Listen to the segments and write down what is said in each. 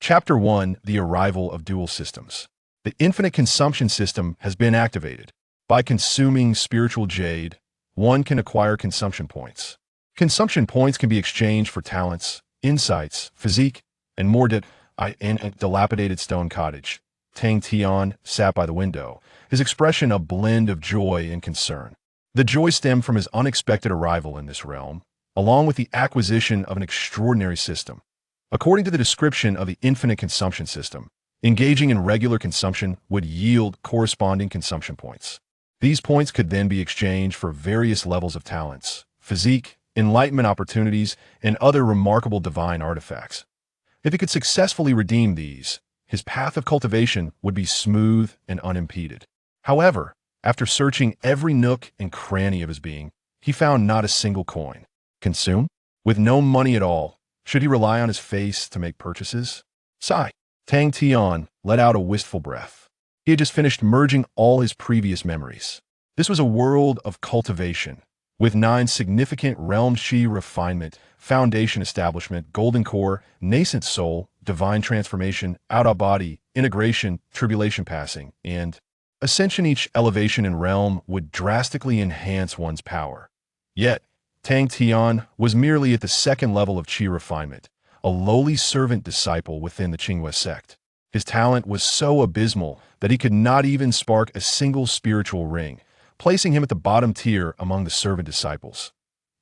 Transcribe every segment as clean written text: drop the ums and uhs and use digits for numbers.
Chapter 1: The Arrival of Dual Systems. The infinite consumption system has been activated. By consuming spiritual jade, one can acquire consumption points. Consumption points can be exchanged for talents, insights, physique, and more. In a dilapidated stone cottage, Tang Tian sat by the window, his expression a blend of joy and concern. The joy stemmed from his unexpected arrival in this realm, along with the acquisition of an extraordinary system. According to the description of the infinite consumption system, engaging in regular consumption would yield corresponding consumption points. These points could then be exchanged for various levels of talents, physique, enlightenment opportunities, and other remarkable divine artifacts. If he could successfully redeem these, his path of cultivation would be smooth and unimpeded. However, after searching every nook and cranny of his being, he found not a single coin. Consume? With no money at all, should he rely on his face to make purchases? Sigh. Tang Tian let out a wistful breath. He had just finished merging all his previous memories. This was a world of cultivation, with 9 significant realms: Shi, refinement, foundation establishment, golden core, nascent soul, divine transformation, out-of-body, integration, tribulation passing, and ascension. Each elevation in realm would drastically enhance one's power. Yet, Tang Tian was merely at the second level of Qi refinement, a lowly servant disciple within the Qingwei sect. His talent was so abysmal that he could not even spark a single spiritual ring, placing him at the bottom tier among the servant disciples.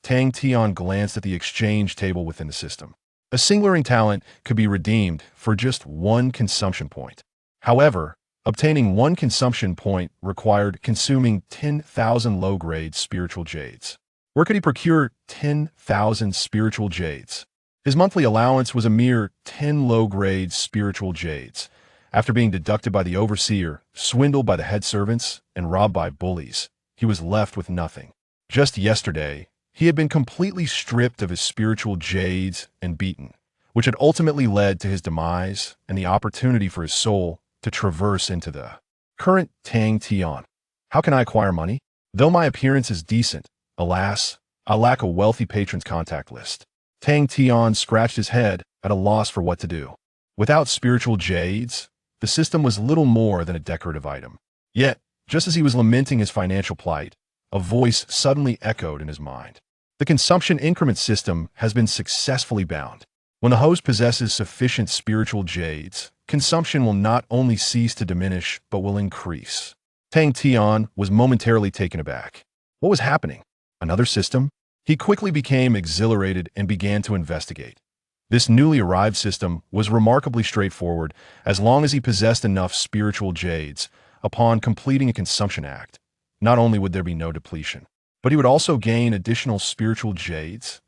Tang Tian glanced at the exchange table within the system. A single ring talent could be redeemed for just 1 consumption point. However, obtaining 1 consumption point required consuming 10,000 low-grade spiritual jades. Where could he procure 10,000 spiritual jades? His monthly allowance was a mere 10 low-grade spiritual jades. After being deducted by the overseer, swindled by the head servants, and robbed by bullies, he was left with nothing. Just yesterday, he had been completely stripped of his spiritual jades and beaten, which had ultimately led to his demise and the opportunity for his soul to traverse into the current Tang Tian. How can I acquire money? Though my appearance is decent, alas, I lack a wealthy patron's contact list. Tang Tian scratched his head at a loss for what to do. Without spiritual jades, the system was little more than a decorative item. Yet, just as he was lamenting his financial plight, a voice suddenly echoed in his mind. The consumption increment system has been successfully bound. When the host possesses sufficient spiritual jades, consumption will not only cease to diminish, but will increase. Tang Tian was momentarily taken aback. What was happening? Another system? He quickly became exhilarated and began to investigate. This newly arrived system was remarkably straightforward as long as he possessed enough spiritual jades. Upon completing a consumption act, not only would there be no depletion, but he would also gain additional spiritual jades.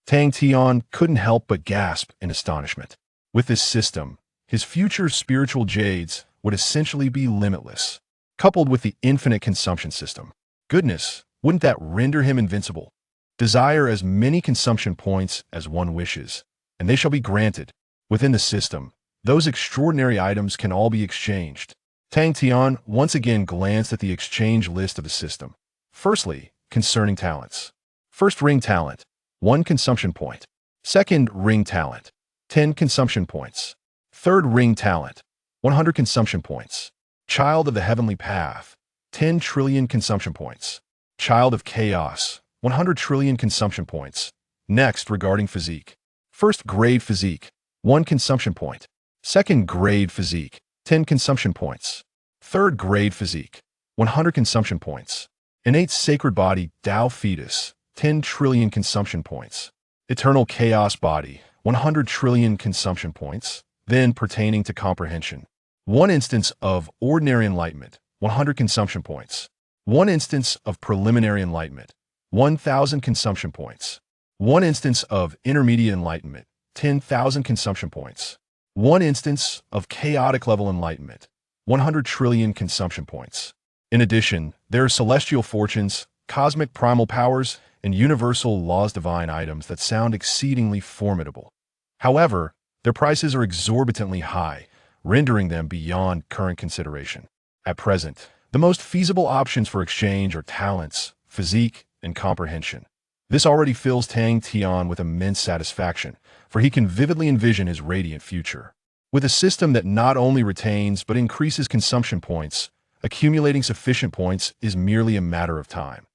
Tang Tian couldn't help but gasp in astonishment. With this system, his future spiritual jades would essentially be limitless, coupled with the infinite consumption system. Goodness, wouldn't that render him invincible? Desire as many consumption points as one wishes, and they shall be granted. Within the system, those extraordinary items can all be exchanged. Tang Tian once again glanced at the exchange list of the system. Firstly, concerning talents. First ring talent, 1 consumption point. Second ring talent, 10 consumption points. Third ring talent, 100 consumption points. Child of the heavenly path, 10 trillion consumption points. Child of chaos, 100 trillion consumption points. Next, regarding physique. First grade physique, 1 consumption point. Second grade physique, 10 consumption points. Third grade physique, 100 consumption points. Innate sacred body, Tao fetus, 10 trillion consumption points. Eternal chaos body, 100 trillion consumption points. Then pertaining to comprehension. 1 instance of ordinary enlightenment, 100 consumption points. 1 instance of preliminary enlightenment, 1,000 consumption points. 1 instance of intermediate enlightenment, 10,000 consumption points. 1 instance of chaotic level enlightenment, 100 trillion consumption points. In addition, there are celestial fortunes, cosmic primal powers, and universal laws divine items that sound exceedingly formidable. However, their prices are exorbitantly high, rendering them beyond current consideration. At present, the most feasible options for exchange are talents, physique, and comprehension. This already fills Tang Tian with immense satisfaction, for he can vividly envision his radiant future. With a system that not only retains but increases consumption points, accumulating sufficient points is merely a matter of time.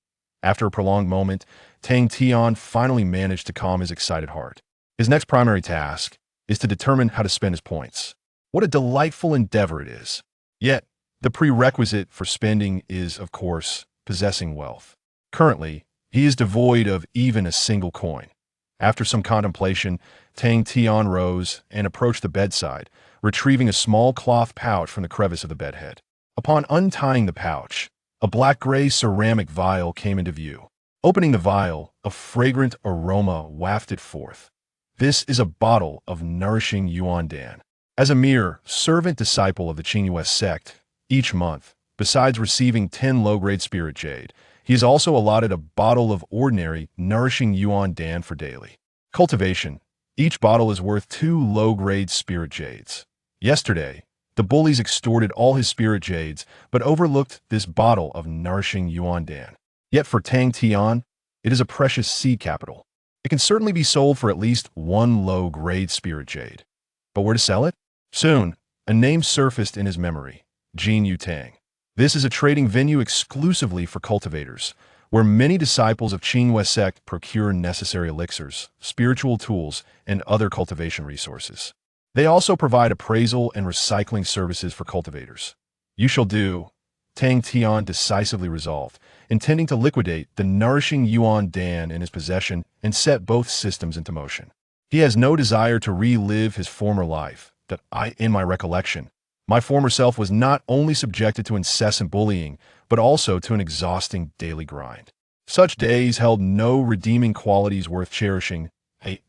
After a prolonged moment, Tang Tian finally managed to calm his excited heart. His next primary task is to determine how to spend his points. What a delightful endeavor it is. Yet, the prerequisite for spending is, of course, possessing wealth. Currently, he is devoid of even a single coin. After some contemplation, Tang Tian rose and approached the bedside, retrieving a small cloth pouch from the crevice of the bedhead. Upon untying the pouch, a black-gray ceramic vial came into view. Opening the vial, a fragrant aroma wafted forth. This is a bottle of nourishing yuandan. As a mere servant disciple of the Qingyue sect, each month, besides receiving 10 low-grade spirit jade, he is also allotted a bottle of ordinary, nourishing yuandan for daily cultivation. Each bottle is worth 2 low-grade spirit jades. Yesterday, the bullies extorted all his spirit jades, but overlooked this bottle of nourishing yuandan. Yet for Tang Tian, it is a precious seed capital. It can certainly be sold for at least 1 low-grade spirit jade. But where to sell it? Soon, a name surfaced in his memory, Jin Tang. This is a trading venue exclusively for cultivators, where many disciples of Qingyue sect procure necessary elixirs, spiritual tools, and other cultivation resources. They also provide appraisal and recycling services for cultivators. You shall do, Tang Tian decisively resolved, intending to liquidate the nourishing yuandan in his possession and set both systems into motion. He has no desire to relive his former life, in my recollection, my former self was not only subjected to incessant bullying, but also to an exhausting daily grind. Such days held no redeeming qualities worth cherishing. A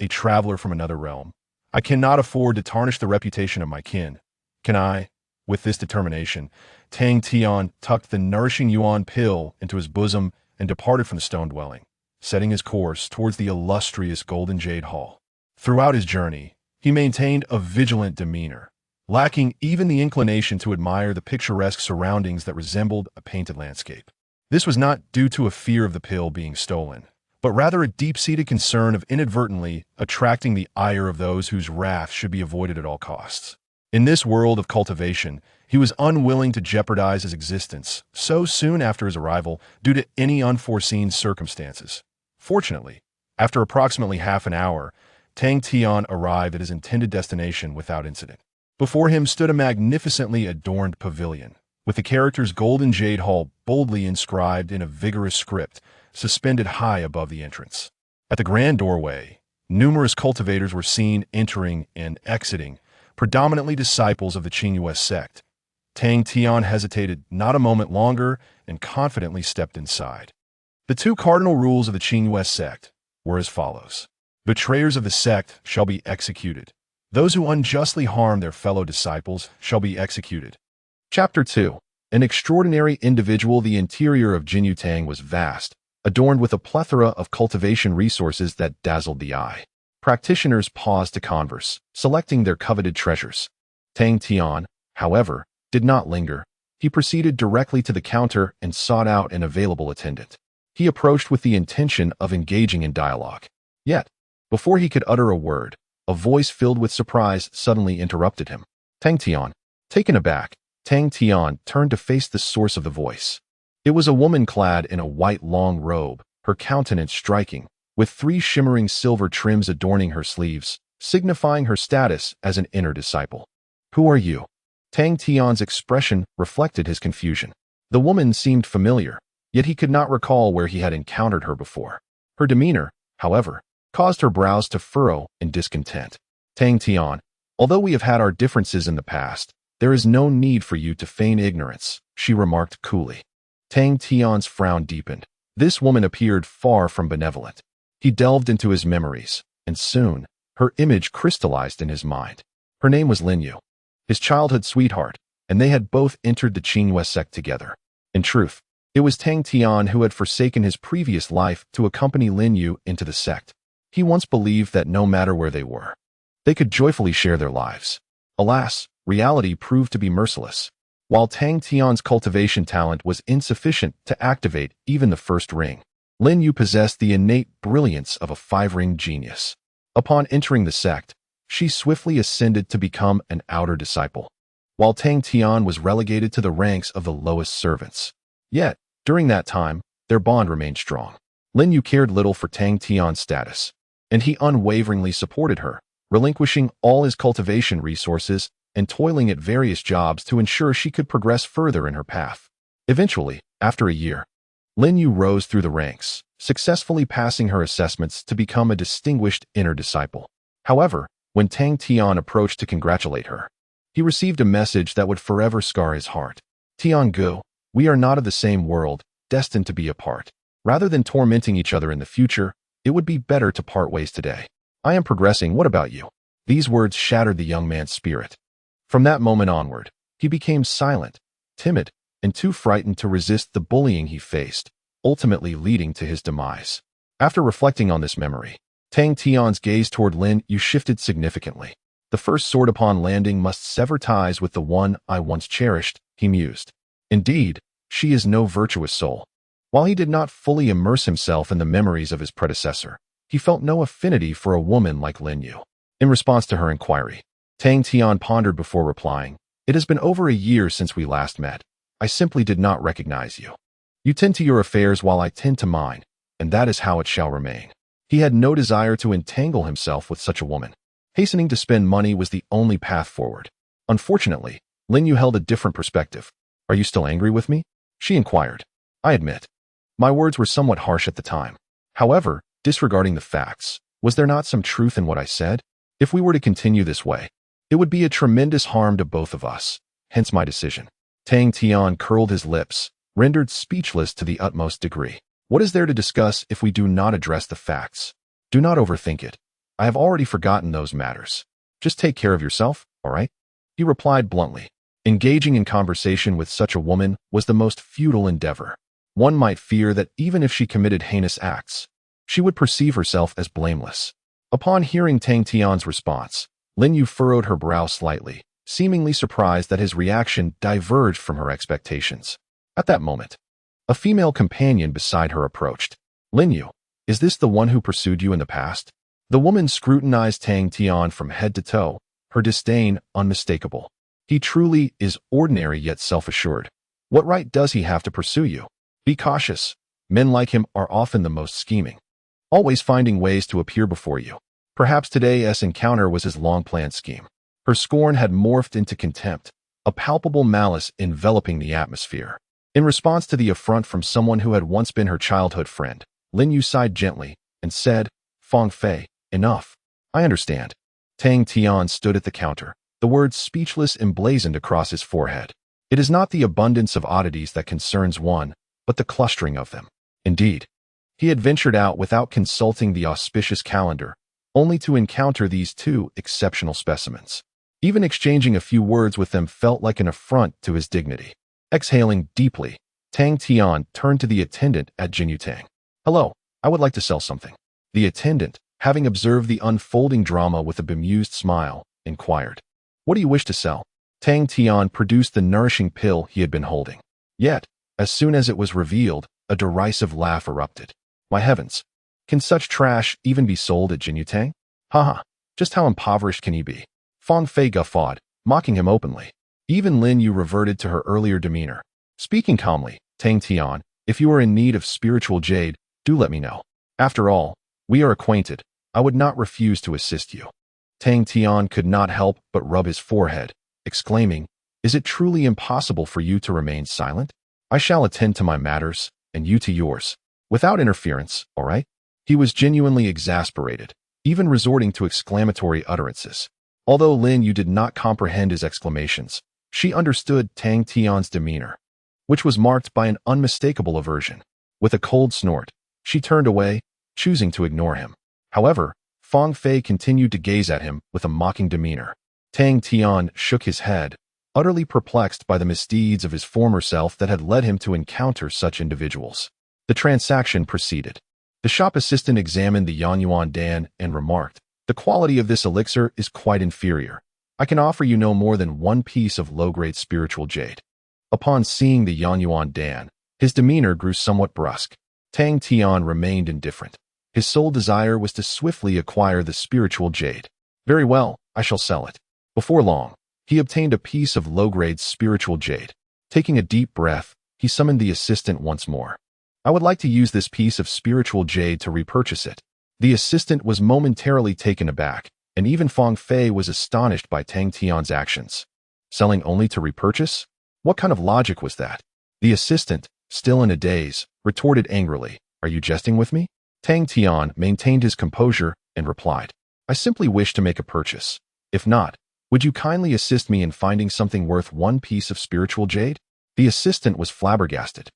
traveler from another realm. I cannot afford to tarnish the reputation of my kin. Can I? With this determination, Tang Tian tucked the nourishing yuan pill into his bosom and departed from the stone dwelling, setting his course towards the illustrious Golden Jade Hall. Throughout his journey, he maintained a vigilant demeanor, lacking even the inclination to admire the picturesque surroundings that resembled a painted landscape. This was not due to a fear of the pill being stolen, but rather a deep-seated concern of inadvertently attracting the ire of those whose wrath should be avoided at all costs. In this world of cultivation, he was unwilling to jeopardize his existence so soon after his arrival due to any unforeseen circumstances. Fortunately, after approximately half an hour, Tang Tian arrived at his intended destination without incident. Before him stood a magnificently adorned pavilion, with the characters Golden Jade Hall boldly inscribed in a vigorous script, suspended high above the entrance. At the grand doorway, numerous cultivators were seen entering and exiting, predominantly disciples of the Qingyue sect. Tang Tian hesitated not a moment longer and confidently stepped inside. The 2 cardinal rules of the Qingyue sect were as follows. Betrayers of the sect shall be executed. Those who unjustly harm their fellow disciples shall be executed. Chapter 2. An extraordinary individual. The interior of Jin Tang was vast, adorned with a plethora of cultivation resources that dazzled the eye. Practitioners paused to converse, selecting their coveted treasures. Tang Tian, however, did not linger. He proceeded directly to the counter and sought out an available attendant. He approached with the intention of engaging in dialogue. Yet, before he could utter a word, a voice filled with surprise suddenly interrupted him. Tang Tian. Taken aback, Tang Tian turned to face the source of the voice. It was a woman clad in a white long robe, her countenance striking, with 3 shimmering silver trims adorning her sleeves, signifying her status as an inner disciple. Who are you? Tang Tian's expression reflected his confusion. The woman seemed familiar, yet he could not recall where he had encountered her before. Her demeanor, however, caused her brows to furrow in discontent. Tang Tian, although we have had our differences in the past, there is no need for you to feign ignorance, she remarked coolly. Tang Tian's frown deepened. This woman appeared far from benevolent. He delved into his memories, and soon, her image crystallized in his mind. Her name was Lin Yu, his childhood sweetheart, and they had both entered the Qingyue sect together. In truth, it was Tang Tian who had forsaken his previous life to accompany Lin Yu into the sect. He once believed that no matter where they were, they could joyfully share their lives. Alas, reality proved to be merciless. While Tang Tian's cultivation talent was insufficient to activate even the first ring, Lin Yu possessed the innate brilliance of a 5-ring genius. Upon entering the sect, she swiftly ascended to become an outer disciple, while Tang Tian was relegated to the ranks of the lowest servants. Yet, during that time, their bond remained strong. Lin Yu cared little for Tang Tian's status, and he unwaveringly supported her, relinquishing all his cultivation resources and toiling at various jobs to ensure she could progress further in her path. Eventually, after a year, Lin Yu rose through the ranks, successfully passing her assessments to become a distinguished inner disciple. However, when Tang Tian approached to congratulate her, he received a message that would forever scar his heart. Tiangu, we are not of the same world, destined to be apart. Rather than tormenting each other in the future, it would be better to part ways today. I am progressing, what about you? These words shattered the young man's spirit. From that moment onward, he became silent, timid, and too frightened to resist the bullying he faced, ultimately leading to his demise. After reflecting on this memory, Tang Tian's gaze toward Lin Yu shifted significantly. The first sword upon landing must sever ties with the one I once cherished, he mused. Indeed, she is no virtuous soul. While he did not fully immerse himself in the memories of his predecessor, he felt no affinity for a woman like Lin Yu. In response to her inquiry, Tang Tian pondered before replying, "It has been over a year since we last met. I simply did not recognize you. You tend to your affairs while I tend to mine, and that is how it shall remain." He had no desire to entangle himself with such a woman. Hastening to spend money was the only path forward. Unfortunately, Lin Yu held a different perspective. "Are you still angry with me?" she inquired. "I admit, my words were somewhat harsh at the time. However, disregarding the facts, was there not some truth in what I said? If we were to continue this way, it would be a tremendous harm to both of us, hence my decision." Tang Tian curled his lips, rendered speechless to the utmost degree. "What is there to discuss if we do not address the facts? Do not overthink it. I have already forgotten those matters. Just take care of yourself, all right?" He replied bluntly. Engaging in conversation with such a woman was the most futile endeavor. One might fear that even if she committed heinous acts, she would perceive herself as blameless. Upon hearing Tang Tian's response, Lin Yu furrowed her brow slightly, seemingly surprised that his reaction diverged from her expectations. At that moment, a female companion beside her approached. "Lin Yu, is this the one who pursued you in the past?" The woman scrutinized Tang Tian from head to toe, her disdain unmistakable. "He truly is ordinary yet self-assured. What right does he have to pursue you? Be cautious. Men like him are often the most scheming, always finding ways to appear before you. Perhaps today's encounter was his long-planned scheme." Her scorn had morphed into contempt, a palpable malice enveloping the atmosphere. In response to the affront from someone who had once been her childhood friend, Lin Yu sighed gently and said, "Fong Fei, enough. I understand." Tang Tian stood at the counter, the words speechless emblazoned across his forehead. It is not the abundance of oddities that concerns one, but the clustering of them. Indeed, he had ventured out without consulting the auspicious calendar, only to encounter these two exceptional specimens. Even exchanging a few words with them felt like an affront to his dignity. Exhaling deeply, Tang Tian turned to the attendant at Jinyutang. "Hello, I would like to sell something." The attendant, having observed the unfolding drama with a bemused smile, inquired, "What do you wish to sell?" Tang Tian produced the nourishing pill he had been holding. Yet, as soon as it was revealed, a derisive laugh erupted. "My heavens! Can such trash even be sold at Jinyutang? Haha, just how impoverished can he be?" Fong Fei guffawed, mocking him openly. Even Lin Yu reverted to her earlier demeanor. Speaking calmly, "Tang Tian, if you are in need of spiritual jade, do let me know. After all, we are acquainted. I would not refuse to assist you." Tang Tian could not help but rub his forehead, exclaiming, "Is it truly impossible for you to remain silent? I shall attend to my matters, and you to yours. Without interference, all right?" He was genuinely exasperated, even resorting to exclamatory utterances. Although Lin Yu did not comprehend his exclamations, she understood Tang Tian's demeanor, which was marked by an unmistakable aversion. With a cold snort, she turned away, choosing to ignore him. However, Fong Fei continued to gaze at him with a mocking demeanor. Tang Tian shook his head, utterly perplexed by the misdeeds of his former self that had led him to encounter such individuals. The transaction proceeded. The shop assistant examined the Yanyuan Dan and remarked, "The quality of this elixir is quite inferior. I can offer you no more than one piece of low-grade spiritual jade." Upon seeing the Yanyuan Dan, his demeanor grew somewhat brusque. Tang Tian remained indifferent. His sole desire was to swiftly acquire the spiritual jade. "Very well, I shall sell it. Before long, he obtained a piece of low-grade spiritual jade. Taking a deep breath, he summoned the assistant once more. I would like to use this piece of spiritual jade to repurchase it. The assistant was momentarily taken aback, and even Fong Fei was astonished by Tang Tian's actions. Selling only to repurchase? What kind of logic was that? The assistant, still in a daze, retorted angrily, "Are you jesting with me?" Tang Tian maintained his composure and replied, "I simply wish to make a purchase. If not, would you kindly assist me in finding something worth one piece of spiritual jade?" The assistant was flabbergasted.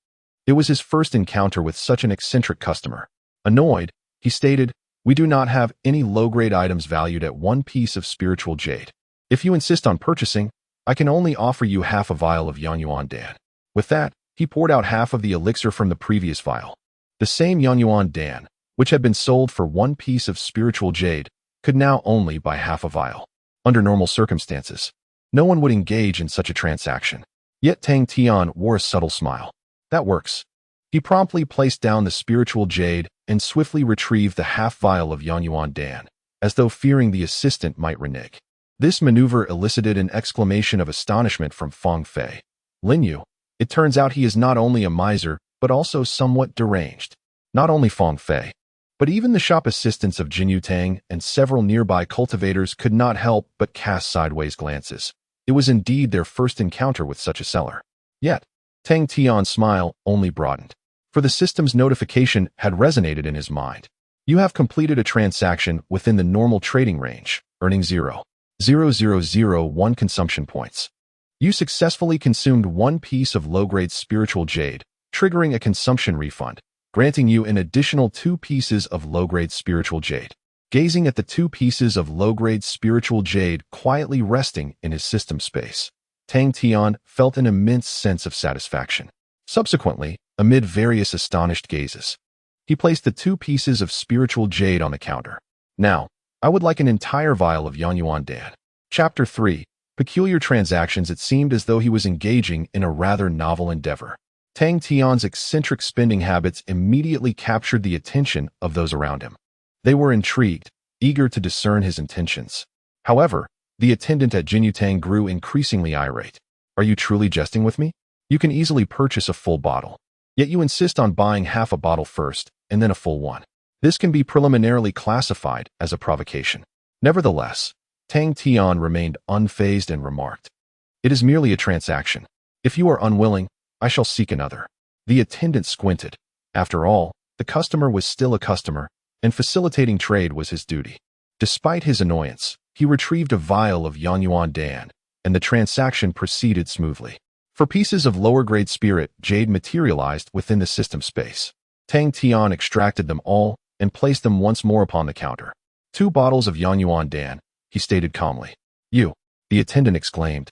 It was his first encounter with such an eccentric customer. Annoyed, he stated, "We do not have any low-grade items valued at one piece of spiritual jade. If you insist on purchasing, I can only offer you half a vial of Yangyuan Dan." With that, he poured out half of the elixir from the previous vial. The same Yangyuan Dan, which had been sold for one piece of spiritual jade, could now only buy half a vial. Under normal circumstances, no one would engage in such a transaction. Yet Tang Tian wore a subtle smile. "That works." He promptly placed down the spiritual jade and swiftly retrieved the half vial of Yangyuan Dan, as though fearing the assistant might renege. This maneuver elicited an exclamation of astonishment from Fong Fei. "Lin Yu, it turns out he is not only a miser, but also somewhat deranged." Not only Fong Fei, but even the shop assistants of Jinyu Tang and several nearby cultivators could not help but cast sideways glances. It was indeed their first encounter with such a seller. Yet, Tang Tian's smile only broadened, for the system's notification had resonated in his mind. "You have completed a transaction within the normal trading range, earning 0.0001 consumption points. You successfully consumed one piece of low-grade spiritual jade, triggering a consumption refund, granting you an additional 2 pieces of low-grade spiritual jade." Gazing at the 2 pieces of low-grade spiritual jade quietly resting in his system space, Tang Tian felt an immense sense of satisfaction. Subsequently, amid various astonished gazes, he placed the 2 pieces of spiritual jade on the counter. "Now, I would like an entire vial of Yangyuan Dan." Chapter 3. Peculiar Transactions. It seemed as though he was engaging in a rather novel endeavor. Tang Tian's eccentric spending habits immediately captured the attention of those around him. They were intrigued, eager to discern his intentions. However, the attendant at Jinyu Tang grew increasingly irate. "Are you truly jesting with me? You can easily purchase a full bottle. Yet you insist on buying half a bottle first, and then a full one. This can be preliminarily classified as a provocation." Nevertheless, Tang Tian remained unfazed and remarked, "It is merely a transaction. If you are unwilling, I shall seek another." The attendant squinted. After all, the customer was still a customer, and facilitating trade was his duty. Despite his annoyance, he retrieved a vial of Yangyuan Dan, and the transaction proceeded smoothly. For pieces of lower-grade spirit jade materialized within the system space. Tang Tian extracted them all and placed them once more upon the counter. 2 bottles of Yangyuan Dan, he stated calmly. "You," the attendant exclaimed.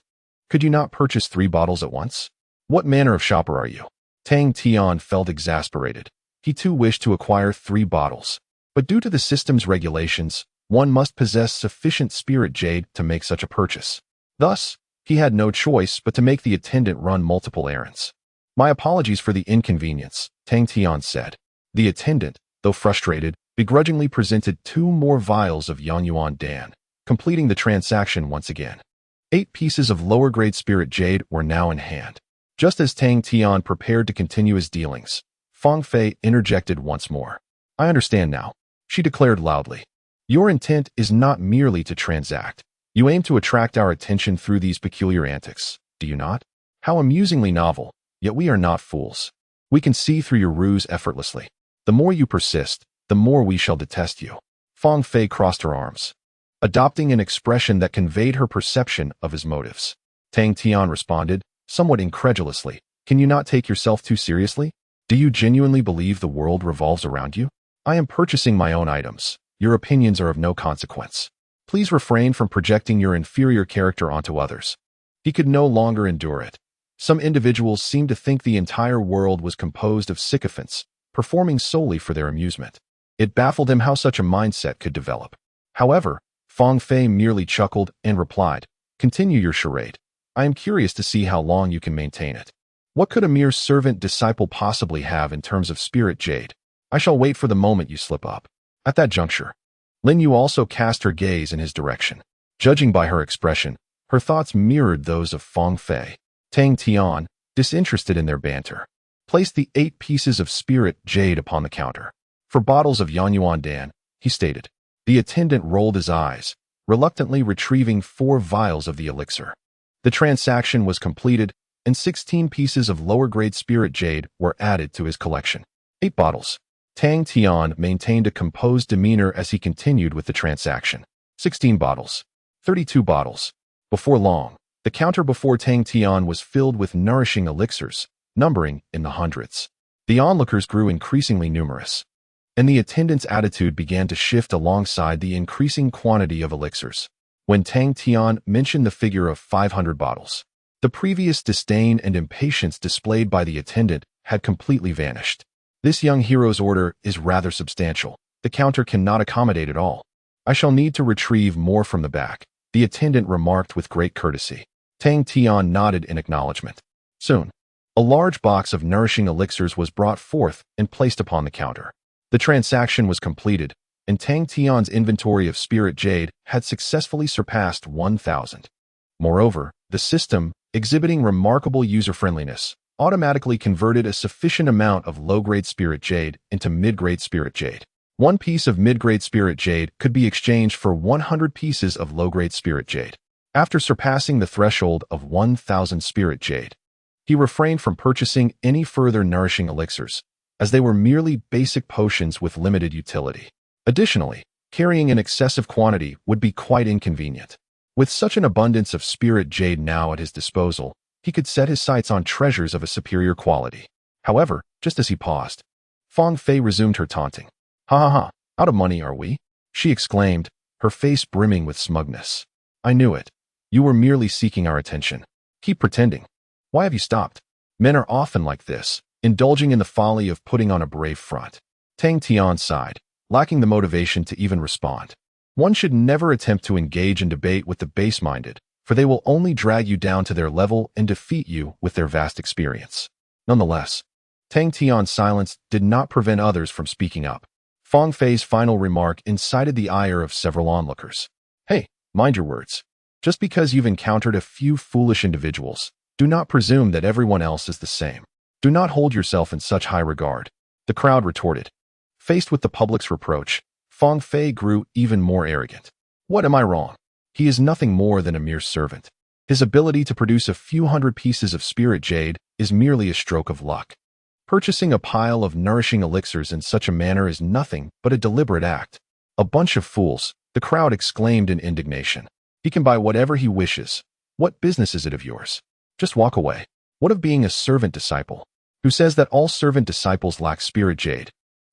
"Could you not purchase 3 bottles at once? What manner of shopper are you?" Tang Tian felt exasperated. He too wished to acquire 3 bottles. But due to the system's regulations, one must possess sufficient spirit jade to make such a purchase. Thus, he had no choice but to make the attendant run multiple errands. "My apologies for the inconvenience," Tang Tian said. The attendant, though frustrated, begrudgingly presented 2 more vials of Yangyuan Dan, completing the transaction once again. 8 pieces of lower-grade spirit jade were now in hand. Just as Tang Tian prepared to continue his dealings, Fong Fei interjected once more. "I understand now," she declared loudly. "Your intent is not merely to transact. You aim to attract our attention through these peculiar antics, do you not? How amusingly novel, yet we are not fools. We can see through your ruse effortlessly. The more you persist, the more we shall detest you." Fong Fei crossed her arms, adopting an expression that conveyed her perception of his motives. Tang Tian responded, somewhat incredulously, "Can you not take yourself too seriously? Do you genuinely believe the world revolves around you? I am purchasing my own items. Your opinions are of no consequence. Please refrain from projecting your inferior character onto others." He could no longer endure it. Some individuals seemed to think the entire world was composed of sycophants, performing solely for their amusement. It baffled him how such a mindset could develop. However, Fong Fei merely chuckled and replied, "Continue your charade. I am curious to see how long you can maintain it. What could a mere servant-disciple possibly have in terms of spirit jade? I shall wait for the moment you slip up." At that juncture, Lin Yu also cast her gaze in his direction. Judging by her expression, her thoughts mirrored those of Fong Fei. Tang Tian, disinterested in their banter, placed the 8 pieces of spirit jade upon the counter. For bottles of Yanyuan Dan, he stated. The attendant rolled his eyes, reluctantly retrieving 4 vials of the elixir. The transaction was completed, and 16 pieces of lower-grade spirit jade were added to his collection. 8 bottles. Tang Tian maintained a composed demeanor as he continued with the transaction. 16 bottles. 32 bottles. Before long, the counter before Tang Tian was filled with nourishing elixirs, numbering in the hundreds. The onlookers grew increasingly numerous, and the attendant's attitude began to shift alongside the increasing quantity of elixirs. When Tang Tian mentioned the figure of 500 bottles, the previous disdain and impatience displayed by the attendant had completely vanished. This young hero's order is rather substantial. The counter cannot accommodate it all. I shall need to retrieve more from the back, the attendant remarked with great courtesy. Tang Tian nodded in acknowledgement. Soon, a large box of nourishing elixirs was brought forth and placed upon the counter. The transaction was completed, and Tang Tian's inventory of spirit jade had successfully surpassed 1,000. Moreover, the system, exhibiting remarkable user-friendliness, automatically converted a sufficient amount of low-grade spirit jade into mid-grade spirit jade. 1 piece of mid-grade spirit jade could be exchanged for 100 pieces of low-grade spirit jade. After surpassing the threshold of 1,000 spirit jade, he refrained from purchasing any further nourishing elixirs, as they were merely basic potions with limited utility. Additionally, carrying an excessive quantity would be quite inconvenient. With such an abundance of spirit jade now at his disposal, he could set his sights on treasures of a superior quality. However, just as he paused, Fong Fei resumed her taunting. Ha ha ha, out of money are we? She exclaimed, her face brimming with smugness. I knew it. You were merely seeking our attention. Keep pretending. Why have you stopped? Men are often like this, indulging in the folly of putting on a brave front. Tang Tian sighed, lacking the motivation to even respond. One should never attempt to engage in debate with the base-minded, for they will only drag you down to their level and defeat you with their vast experience. Nonetheless, Tang Tian's silence did not prevent others from speaking up. Fong Fei's final remark incited the ire of several onlookers. Hey, mind your words. Just because you've encountered a few foolish individuals, do not presume that everyone else is the same. Do not hold yourself in such high regard. The crowd retorted. Faced with the public's reproach, Fong Fei grew even more arrogant. What am I wrong? He is nothing more than a mere servant. His ability to produce a few hundred pieces of spirit jade is merely a stroke of luck. Purchasing a pile of nourishing elixirs in such a manner is nothing but a deliberate act. A bunch of fools, the crowd exclaimed in indignation. He can buy whatever he wishes. What business is it of yours? Just walk away. What of being a servant disciple? Who says that all servant disciples lack spirit jade?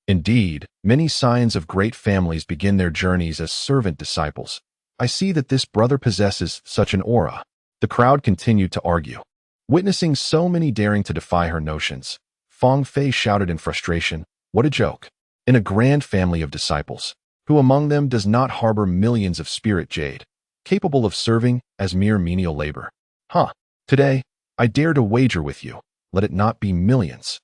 Indeed, many scions of great families begin their journeys as servant disciples. I see that this brother possesses such an aura. The crowd continued to argue. Witnessing so many daring to defy her notions, Fong Fei shouted in frustration, what a joke. In a grand family of disciples, who among them does not harbor millions of spirit jade, capable of serving as mere menial labor? Today, I dare to wager with you, let it not be millions.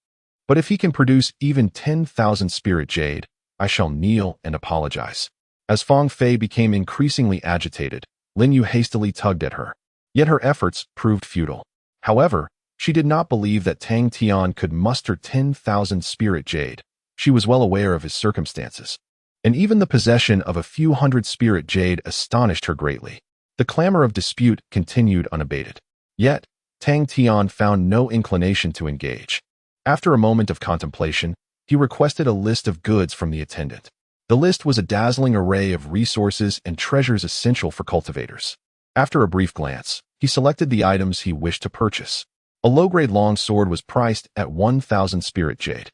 But if he can produce even 10,000 spirit jade, I shall kneel and apologize. As Fong Fei became increasingly agitated, Lin Yu hastily tugged at her. Yet her efforts proved futile. However, she did not believe that Tang Tian could muster 10,000 spirit jade. She was well aware of his circumstances, and even the possession of a few hundred spirit jade astonished her greatly. The clamor of dispute continued unabated. Yet, Tang Tian found no inclination to engage. After a moment of contemplation, he requested a list of goods from the attendant. The list was a dazzling array of resources and treasures essential for cultivators. After a brief glance, he selected the items he wished to purchase. A low-grade longsword was priced at 1,000 spirit jade.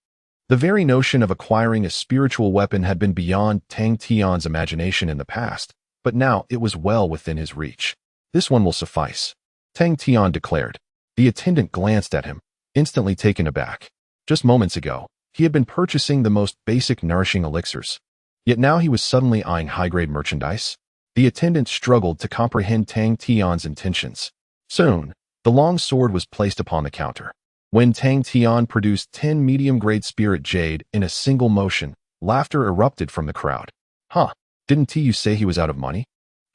The very notion of acquiring a spiritual weapon had been beyond Tang Tian's imagination in the past, but now it was well within his reach. This one will suffice, Tang Tian declared. The attendant glanced at him, instantly taken aback. Just moments ago, he had been purchasing the most basic nourishing elixirs. Yet now he was suddenly eyeing high-grade merchandise. The attendant struggled to comprehend Tang Tian's intentions. Soon, the long sword was placed upon the counter. When Tang Tian produced 10 medium-grade spirit jade in a single motion, laughter erupted from the crowd. Didn't you say he was out of money?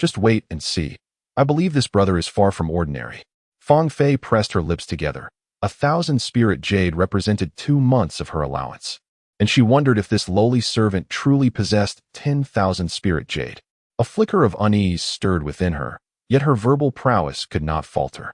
Just wait and see. I believe this brother is far from ordinary. Fong Fei pressed her lips together. 1,000 spirit jade represented 2 months of her allowance, and she wondered if this lowly servant truly possessed 10,000 spirit jade. A flicker of unease stirred within her, yet her verbal prowess could not falter.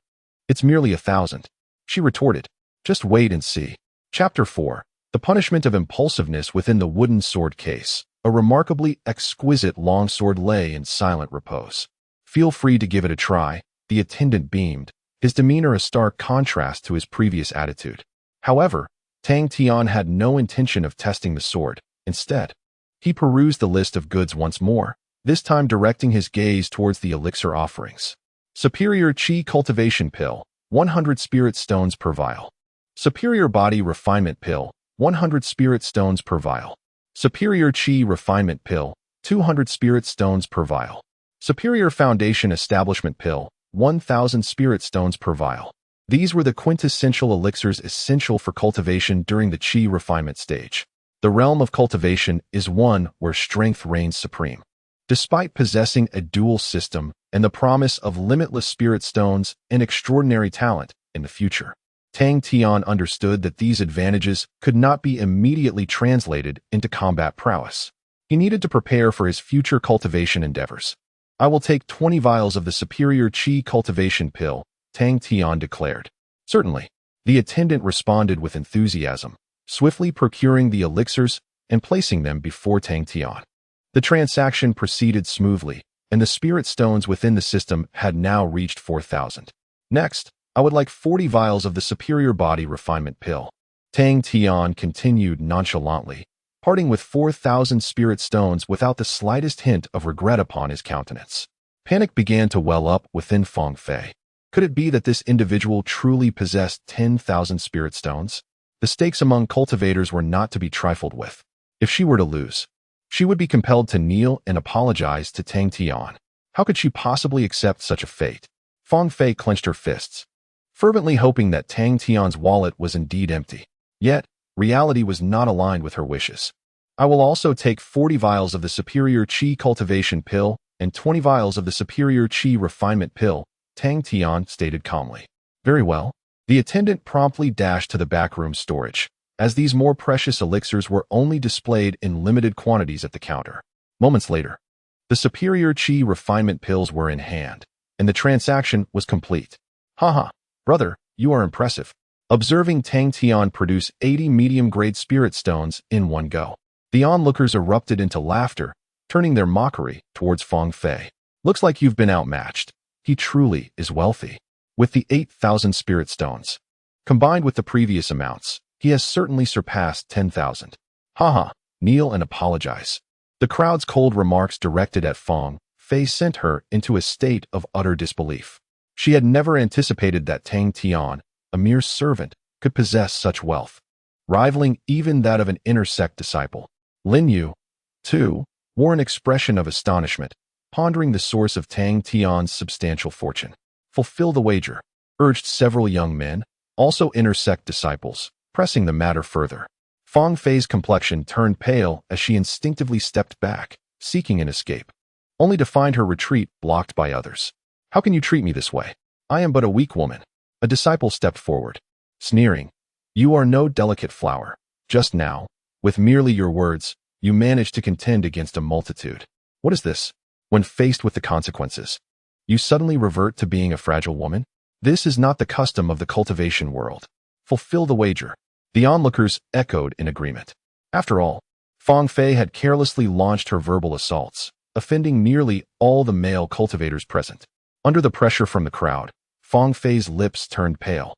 It's merely 1,000, she retorted. Just wait and see. Chapter 4. The punishment of impulsiveness within the wooden sword case. A remarkably exquisite longsword lay in silent repose. Feel free to give it a try, the attendant beamed, his demeanor a stark contrast to his previous attitude. However, Tang Tian had no intention of testing the sword. Instead, he perused the list of goods once more, this time directing his gaze towards the elixir offerings. Superior Qi Cultivation Pill, 100 Spirit Stones per vial. Superior Body Refinement Pill, 100 Spirit Stones per vial. Superior Qi Refinement Pill, 200 Spirit Stones per vial. Superior Foundation Establishment Pill, 1,000 Spirit Stones per vial. These were the quintessential elixirs essential for cultivation during the Qi refinement stage. The realm of cultivation is one where strength reigns supreme. Despite possessing a dual system and the promise of limitless spirit stones and extraordinary talent in the future, Tang Tian understood that these advantages could not be immediately translated into combat prowess. He needed to prepare for his future cultivation endeavors. I will take 20 vials of the superior Qi cultivation pill, Tang Tian declared. Certainly. The attendant responded with enthusiasm, swiftly procuring the elixirs and placing them before Tang Tian. The transaction proceeded smoothly, and the spirit stones within the system had now reached 4,000. Next, I would like 40 vials of the superior body refinement pill. Tang Tian continued nonchalantly, parting with 4,000 spirit stones without the slightest hint of regret upon his countenance. Panic began to well up within Fong Fei. Could it be that this individual truly possessed 10,000 spirit stones? The stakes among cultivators were not to be trifled with. If she were to lose, she would be compelled to kneel and apologize to Tang Tian. How could she possibly accept such a fate? Fong Fei clenched her fists, fervently hoping that Tang Tian's wallet was indeed empty. Yet, reality was not aligned with her wishes. I will also take 40 vials of the superior Qi cultivation pill and 20 vials of the superior Qi refinement pill, Tang Tian stated calmly. Very well. The attendant promptly dashed to the backroom storage, as these more precious elixirs were only displayed in limited quantities at the counter. Moments later, the superior Qi refinement pills were in hand, and the transaction was complete. Haha, brother, you are impressive. Observing Tang Tian produce 80 medium-grade spirit stones in one go, the onlookers erupted into laughter, turning their mockery towards Fong Fei. Looks like you've been outmatched. He truly is wealthy. With the 8,000 spirit stones, combined with the previous amounts, he has certainly surpassed 10,000. Haha, kneel and apologize. The crowd's cold remarks directed at Fong Fei sent her into a state of utter disbelief. She had never anticipated that Tang Tian, a mere servant, could possess such wealth, rivaling even that of an inner sect disciple. Lin Yu, too, wore an expression of astonishment, pondering the source of Tang Tian's substantial fortune. Fulfill the wager, urged several young men, also inner sect disciples, pressing the matter further. Fong Fei's complexion turned pale as she instinctively stepped back, seeking an escape, only to find her retreat blocked by others. How can you treat me this way? I am but a weak woman. A disciple stepped forward, sneering. You are no delicate flower. Just now, with merely your words, you managed to contend against a multitude. What is this? When faced with the consequences, you suddenly revert to being a fragile woman? This is not the custom of the cultivation world. Fulfill the wager. The onlookers echoed in agreement. After all, Fong Fei had carelessly launched her verbal assaults, offending nearly all the male cultivators present. Under the pressure from the crowd, Fong Fei's lips turned pale.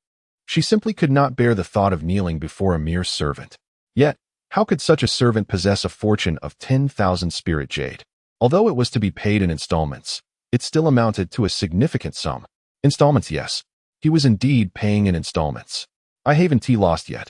She simply could not bear the thought of kneeling before a mere servant. Yet, how could such a servant possess a fortune of 10,000 spirit jade? Although it was to be paid in installments, it still amounted to a significant sum. Installments, yes. He was indeed paying in installments. I haven't lost yet.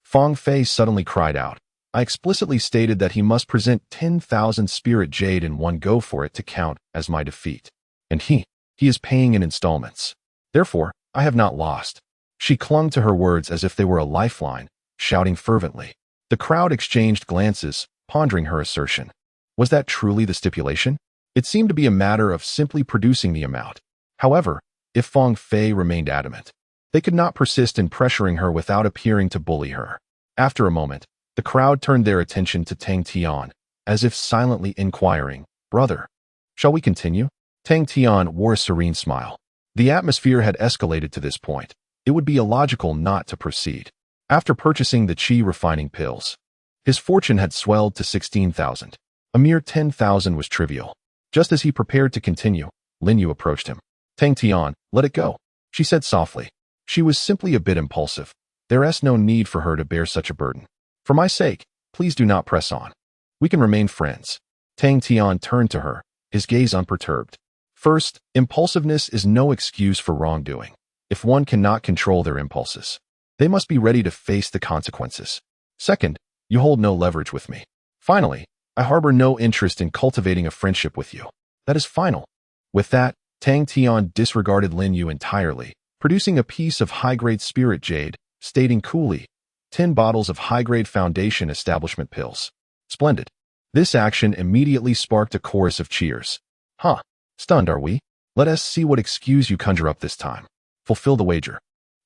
Fong Fei suddenly cried out. I explicitly stated that he must present 10,000 spirit jade in one go for it to count as my defeat. And he is paying in installments. Therefore, I have not lost. She clung to her words as if they were a lifeline, shouting fervently. The crowd exchanged glances, pondering her assertion. Was that truly the stipulation? It seemed to be a matter of simply producing the amount. However, if Fong Fei remained adamant, they could not persist in pressuring her without appearing to bully her. After a moment, the crowd turned their attention to Tang Tian, as if silently inquiring, "Brother, shall we continue?" Tang Tian wore a serene smile. The atmosphere had escalated to this point. It would be illogical not to proceed. After purchasing the qi refining pills, his fortune had swelled to 16,000. A mere 10,000 was trivial. Just as he prepared to continue, Lin Yu approached him. "Tang Tian, let it go," she said softly. She was simply a bit impulsive. There is no need for her to bear such a burden. "For my sake, please do not press on. We can remain friends." Tang Tian turned to her, his gaze unperturbed. First, impulsiveness is no excuse for wrongdoing. If one cannot control their impulses, they must be ready to face the consequences. Second, you hold no leverage with me. Finally, I harbor no interest in cultivating a friendship with you. That is final. With that, Tang Tian disregarded Lin Yu entirely, producing a piece of high-grade spirit jade, stating coolly, 10 bottles of high-grade foundation establishment pills. Splendid. This action immediately sparked a chorus of cheers. "Huh. Stunned, are we? Let us see what excuse you conjure up this time. Fulfill the wager.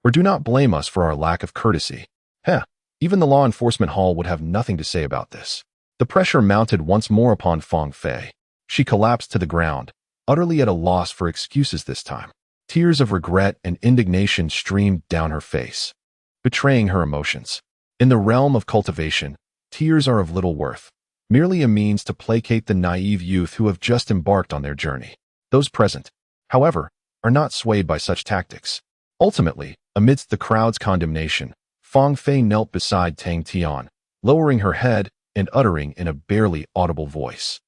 Or do not blame us for our lack of courtesy." Heh, even the law enforcement hall would have nothing to say about this. The pressure mounted once more upon Fong Fei. She collapsed to the ground, utterly at a loss for excuses this time. Tears of regret and indignation streamed down her face, betraying her emotions. In the realm of cultivation, tears are of little worth, merely a means to placate the naive youth who have just embarked on their journey. Those present, however, are not swayed by such tactics. Ultimately, amidst the crowd's condemnation, Fong Fei knelt beside Tang Tian, lowering her head and uttering in a barely audible voice,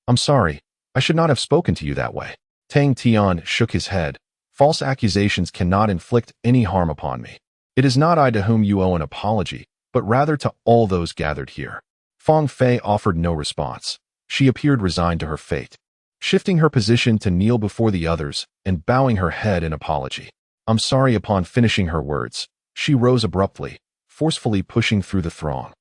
"I'm sorry, I should not have spoken to you that way." Tang Tian shook his head. "False accusations cannot inflict any harm upon me. It is not I to whom you owe an apology, but rather to all those gathered here." Fong Fei offered no response. She appeared resigned to her fate, shifting her position to kneel before the others and bowing her head in apology. "I'm sorry." Upon finishing her words, she rose abruptly, forcefully pushing through the throng,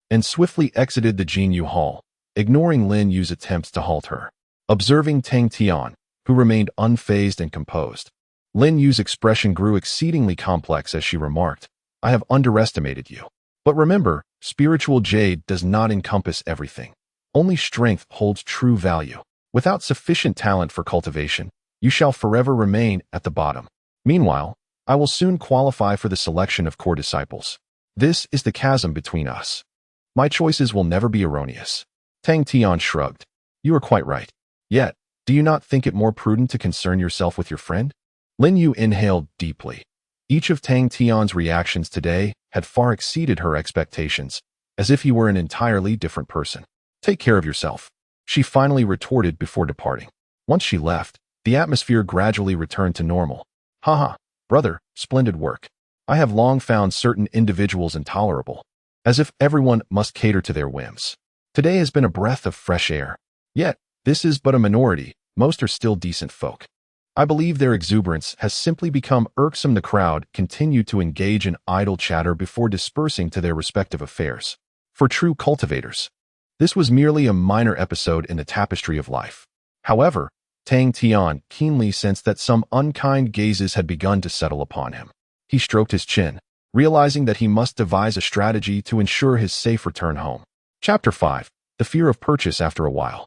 and swiftly exited the Jinyu Hall, ignoring Lin Yu's attempts to halt her. Observing Tang Tian, who remained unfazed and composed, Lin Yu's expression grew exceedingly complex as she remarked, "I have underestimated you. But remember, spiritual jade does not encompass everything. Only strength holds true value. Without sufficient talent for cultivation, you shall forever remain at the bottom. Meanwhile, I will soon qualify for the selection of core disciples. This is the chasm between us. My choices will never be erroneous." Tang Tian shrugged. "You are quite right. Yet, do you not think it more prudent to concern yourself with your friend?" Lin Yu inhaled deeply. Each of Tang Tian's reactions today had far exceeded her expectations, as if he were an entirely different person. "Take care of yourself," she finally retorted before departing. Once she left, the atmosphere gradually returned to normal. "Haha, brother, splendid work. I have long found certain individuals intolerable, as if everyone must cater to their whims. Today has been a breath of fresh air. Yet, this is but a minority, most are still decent folk. I believe their exuberance has simply become irksome." The crowd continued to engage in idle chatter before dispersing to their respective affairs. For true cultivators, this was merely a minor episode in the tapestry of life. However, Tang Tian keenly sensed that some unkind gazes had begun to settle upon him. He stroked his chin, realizing that he must devise a strategy to ensure his safe return home. Chapter 5. The Fear of Purchase. After a while,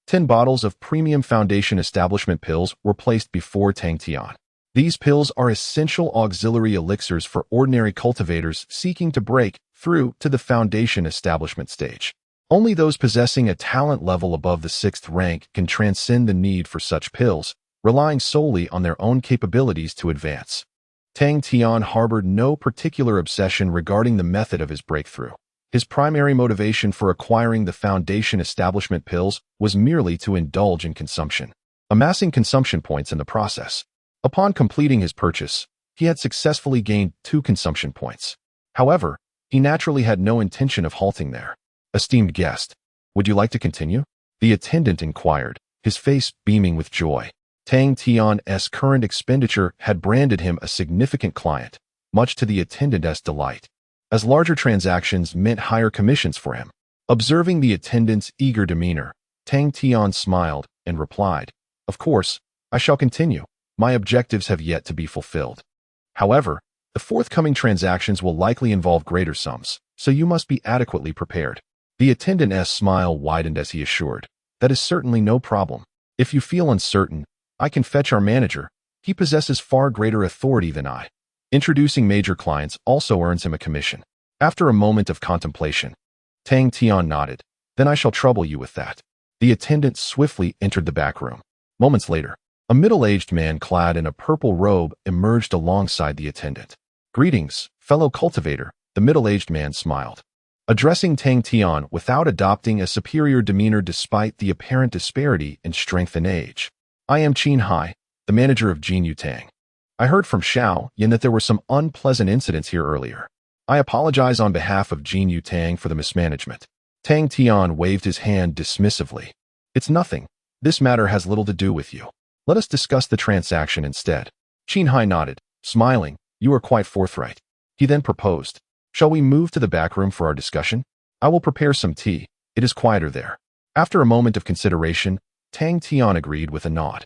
10 bottles of premium foundation establishment pills were placed before Tang Tian. These pills are essential auxiliary elixirs for ordinary cultivators seeking to break through to the foundation establishment stage. Only those possessing a talent level above the 6th rank can transcend the need for such pills, relying solely on their own capabilities to advance. Tang Tian harbored no particular obsession regarding the method of his breakthrough. His primary motivation for acquiring the foundation establishment pills was merely to indulge in consumption, amassing consumption points in the process. Upon completing his purchase, he had successfully gained 2 consumption points. However, he naturally had no intention of halting there. "Esteemed guest, would you like to continue?" the attendant inquired, his face beaming with joy. Tang Tian's current expenditure had branded him a significant client, much to the attendant's delight, as larger transactions meant higher commissions for him. Observing the attendant's eager demeanor, Tang Tian smiled, and replied, "Of course, I shall continue. My objectives have yet to be fulfilled. However, the forthcoming transactions will likely involve greater sums, so you must be adequately prepared." The attendant's smile widened as he assured, "That is certainly no problem. If you feel uncertain, I can fetch our manager. He possesses far greater authority than I. Introducing major clients also earns him a commission." After a moment of contemplation, Tang Tian nodded. "Then I shall trouble you with that." The attendant swiftly entered the back room. Moments later, a middle-aged man clad in a purple robe emerged alongside the attendant. "Greetings, fellow cultivator," the middle-aged man smiled, addressing Tang Tian without adopting a superior demeanor despite the apparent disparity in strength and age. "I am Hai, the manager of Jin Yutang. I heard from Xiao Yan that there were some unpleasant incidents here earlier. I apologize on behalf of Jin Yutang for the mismanagement." Tang Tian waved his hand dismissively. "It's nothing. This matter has little to do with you. Let us discuss the transaction instead." Hai nodded, smiling. "You are quite forthright." He then proposed, "Shall we move to the back room for our discussion? I will prepare some tea. It is quieter there." After a moment of consideration, Tang Tian agreed with a nod.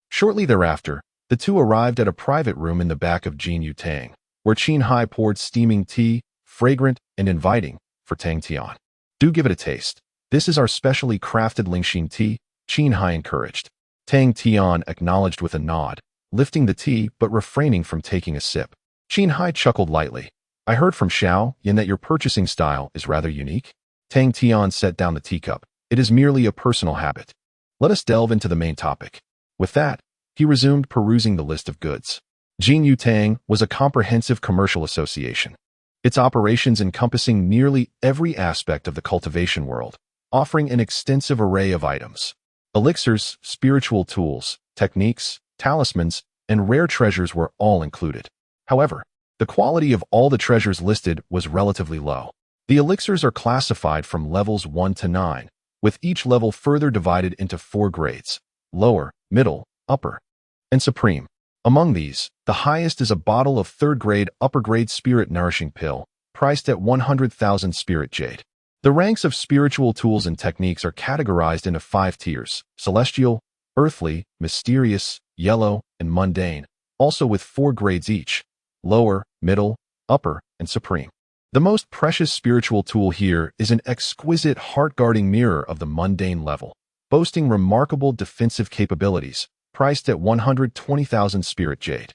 Shortly thereafter, the two arrived at a private room in the back of Jin Yutang, where Hai poured steaming tea, fragrant and inviting, for Tang Tian. "Do give it a taste. This is our specially crafted Lingxin tea," Hai encouraged. Tang Tian acknowledged with a nod, lifting the tea but refraining from taking a sip. Hai chuckled lightly. "I heard from Xiao Yan that your purchasing style is rather unique." Tang Tian set down the teacup. "It is merely a personal habit. Let us delve into the main topic." With that, he resumed perusing the list of goods. Jin Yutang was a comprehensive commercial association, its operations encompassing nearly every aspect of the cultivation world, offering an extensive array of items. Elixirs, spiritual tools, techniques, talismans, and rare treasures were all included. However, the quality of all the treasures listed was relatively low. The elixirs are classified from levels 1 to 9, with each level further divided into 4 grades: lower, middle, upper, and supreme. Among these, the highest is a bottle of 3rd grade upper grade spirit nourishing pill, priced at 100,000 spirit jade. The ranks of spiritual tools and techniques are categorized into 5 tiers: celestial, earthly, mysterious, yellow, and mundane, also with 4 grades each: lower, middle, upper, and supreme. The most precious spiritual tool here is an exquisite heart-guarding mirror of the mundane level, boasting remarkable defensive capabilities, priced at 120,000 spirit jade.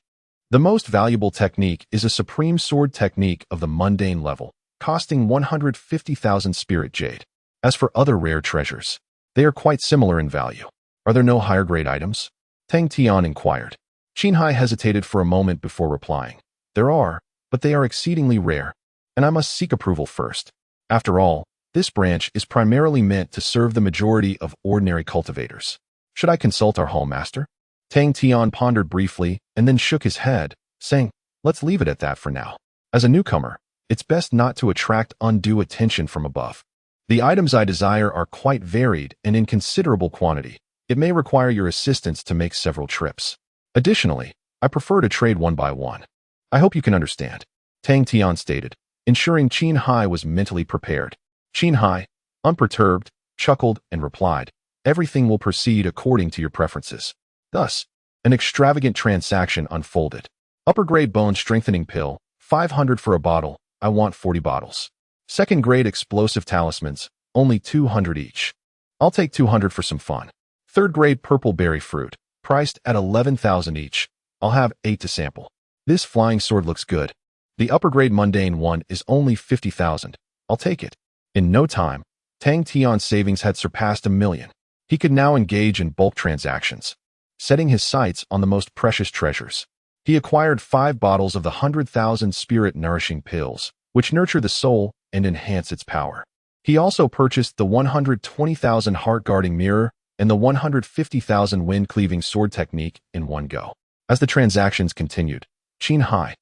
The most valuable technique is a supreme sword technique of the mundane level, costing 150,000 spirit jade. As for other rare treasures, they are quite similar in value. "Are there no higher grade items?" Tang Tian inquired. Hai hesitated for a moment before replying. "There are, but they are exceedingly rare, and I must seek approval first. After all, this branch is primarily meant to serve the majority of ordinary cultivators. Should I consult our hall master?" Tang Tian pondered briefly and then shook his head, saying, "Let's leave it at that for now. As a newcomer, it's best not to attract undue attention from above. The items I desire are quite varied and in considerable quantity. It may require your assistance to make several trips. Additionally, I prefer to trade one by one. I hope you can understand," Tang Tian stated, ensuring Hai was mentally prepared. Hai, unperturbed, chuckled and replied, "Everything will proceed according to your preferences." Thus, an extravagant transaction unfolded. Upper grade bone strengthening pill, 500 for a bottle. I want 40 bottles. 2nd grade explosive talismans, only 200 each. I'll take 200 for some fun. 3rd grade purple berry fruit, priced at 11,000 each. I'll have 8 to sample. This flying sword looks good. The upper grade mundane one is only 50,000. I'll take it. In no time, Tang Tian's savings had surpassed 1 million. He could now engage in bulk transactions, setting his sights on the most precious treasures. He acquired 5 bottles of the 100,000 spirit nourishing pills, which nurture the soul and enhance its power. He also purchased the 120,000 heart guarding mirror and the 150,000 wind cleaving sword technique in one go. As the transactions continued, Hai,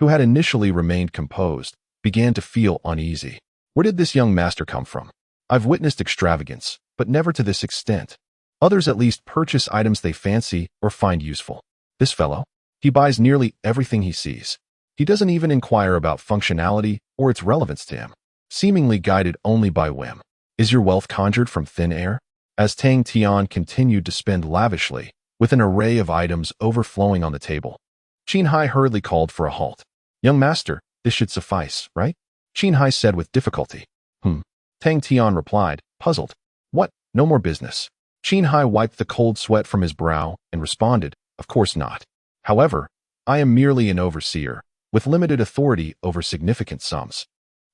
who had initially remained composed, began to feel uneasy. Where did this young master come from? I've witnessed extravagance, but never to this extent. Others at least purchase items they fancy or find useful. This fellow, he buys nearly everything he sees. He doesn't even inquire about functionality or its relevance to him, seemingly guided only by whim. Is your wealth conjured from thin air? as Tang Tian continued to spend lavishly, with an array of items overflowing on the table. Xiangz hurriedly called for a halt. "Young master, this should suffice, right?" Xiangz said with difficulty. Tang Tian replied, puzzled. "What? No more business?" Xiangz wiped the cold sweat from his brow and responded, "Of course not. However, I am merely an overseer, with limited authority over significant sums.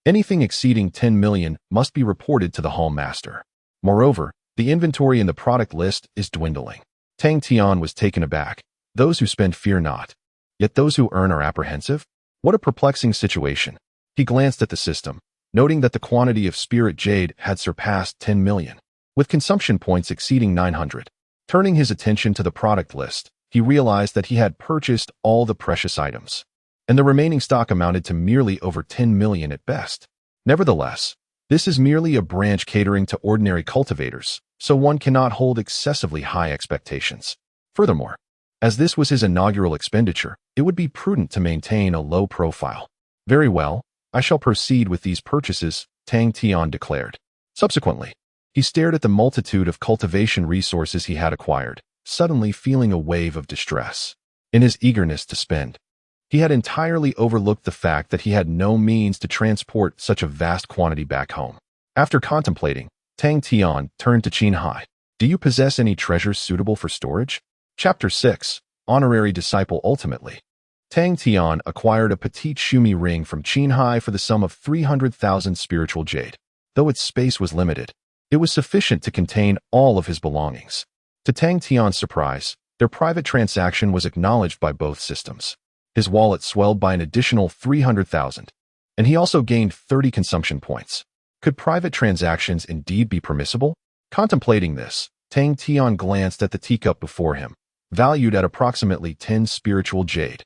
Anything exceeding 10 million must be reported to the hall master. Moreover, the inventory in the product list is dwindling." Tang Tian was taken aback. Those who spend fear not. Yet those who earn are apprehensive? What a perplexing situation. He glanced at the system, noting that the quantity of spirit jade had surpassed 10 million, with consumption points exceeding 900. Turning his attention to the product list, he realized that he had purchased all the precious items, and the remaining stock amounted to merely over 10 million at best. Nevertheless, this is merely a branch catering to ordinary cultivators, so one cannot hold excessively high expectations. Furthermore, as this was his inaugural expenditure, it would be prudent to maintain a low profile. "Very well, I shall proceed with these purchases," Tang Tian declared. Subsequently, he stared at the multitude of cultivation resources he had acquired, suddenly feeling a wave of distress. In his eagerness to spend, he had entirely overlooked the fact that he had no means to transport such a vast quantity back home. After contemplating, Tang Tian turned to Xiangz. "Do you possess any treasures suitable for storage?" Chapter 6, Honorary Disciple Ultimately. Tang Tian acquired a petite shumi ring from Xiangz for the sum of 300,000 spiritual jade. Though its space was limited, it was sufficient to contain all of his belongings. To Tang Tian's surprise, their private transaction was acknowledged by both systems. His wallet swelled by an additional 300,000, and he also gained 30 consumption points. Could private transactions indeed be permissible? Contemplating this, Tang Tian glanced at the teacup before him, valued at approximately 10 spiritual jade,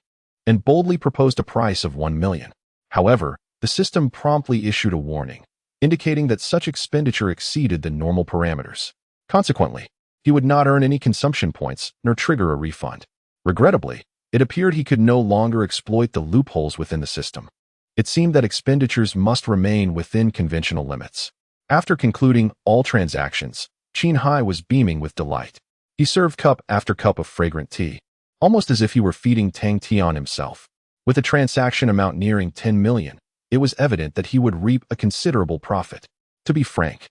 and boldly proposed a price of 1 million. However, the system promptly issued a warning, indicating that such expenditure exceeded the normal parameters. Consequently, he would not earn any consumption points nor trigger a refund. Regrettably, it appeared he could no longer exploit the loopholes within the system. It seemed that expenditures must remain within conventional limits. After concluding all transactions, Xiangz was beaming with delight. He served cup after cup of fragrant tea, almost as if he were feeding Tang Tian himself. With a transaction amount nearing 10 million, it was evident that he would reap a considerable profit. To be frank,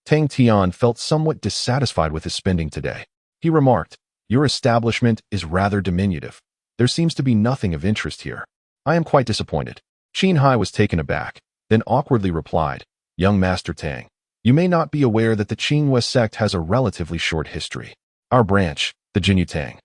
Tang Tian felt somewhat dissatisfied with his spending today. He remarked, "Your establishment is rather diminutive. There seems to be nothing of interest here. I am quite disappointed." Xiangz was taken aback, then awkwardly replied, "Young Master Tang, you may not be aware that the Qingwei sect has a relatively short history. Our branch, the Jinyu Tang,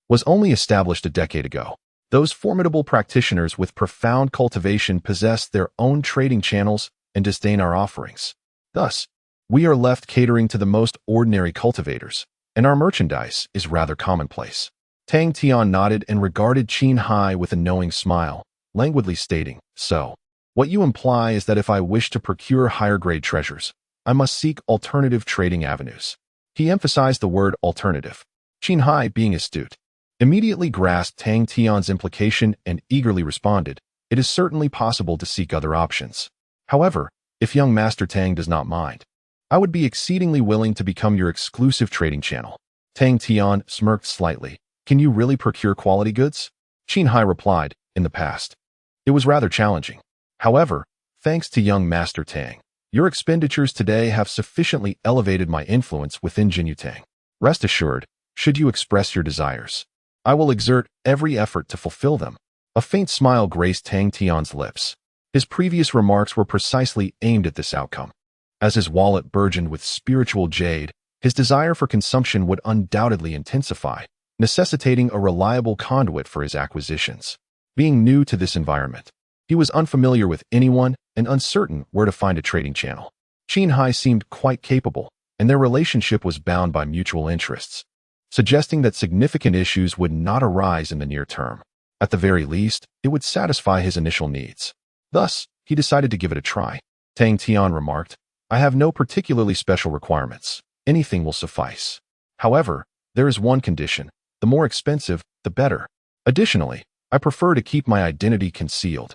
was only established a decade ago. Those formidable practitioners with profound cultivation possess their own trading channels and disdain our offerings. Thus, we are left catering to the most ordinary cultivators, and our merchandise is rather commonplace." Tang Tian nodded and regarded Xiangz with a knowing smile, languidly stating, "So, what you imply is that if I wish to procure higher-grade treasures, I must seek alternative trading avenues." He emphasized the word alternative. Xiangz, being astute, immediately grasped Tang Tian's implication and eagerly responded, "It is certainly possible to seek other options. However, if young Master Tang does not mind, I would be exceedingly willing to become your exclusive trading channel." Tang Tian smirked slightly. "Can you really procure quality goods?" Xiangz replied, "In the past, it was rather challenging. However, thanks to young Master Tang, your expenditures today have sufficiently elevated my influence within Jinyu Tang. Rest assured, should you express your desires, I will exert every effort to fulfill them." A faint smile graced Tang Tian's lips. His previous remarks were precisely aimed at this outcome. As his wallet burgeoned with spiritual jade, his desire for consumption would undoubtedly intensify, necessitating a reliable conduit for his acquisitions. Being new to this environment, he was unfamiliar with anyone and uncertain where to find a trading channel. Xiangz seemed quite capable, and their relationship was bound by mutual interests, suggesting that significant issues would not arise in the near term. At the very least, it would satisfy his initial needs. Thus, he decided to give it a try. Tang Tian remarked, "I have no particularly special requirements. Anything will suffice. However, there is one condition. The more expensive, the better. Additionally, I prefer to keep my identity concealed.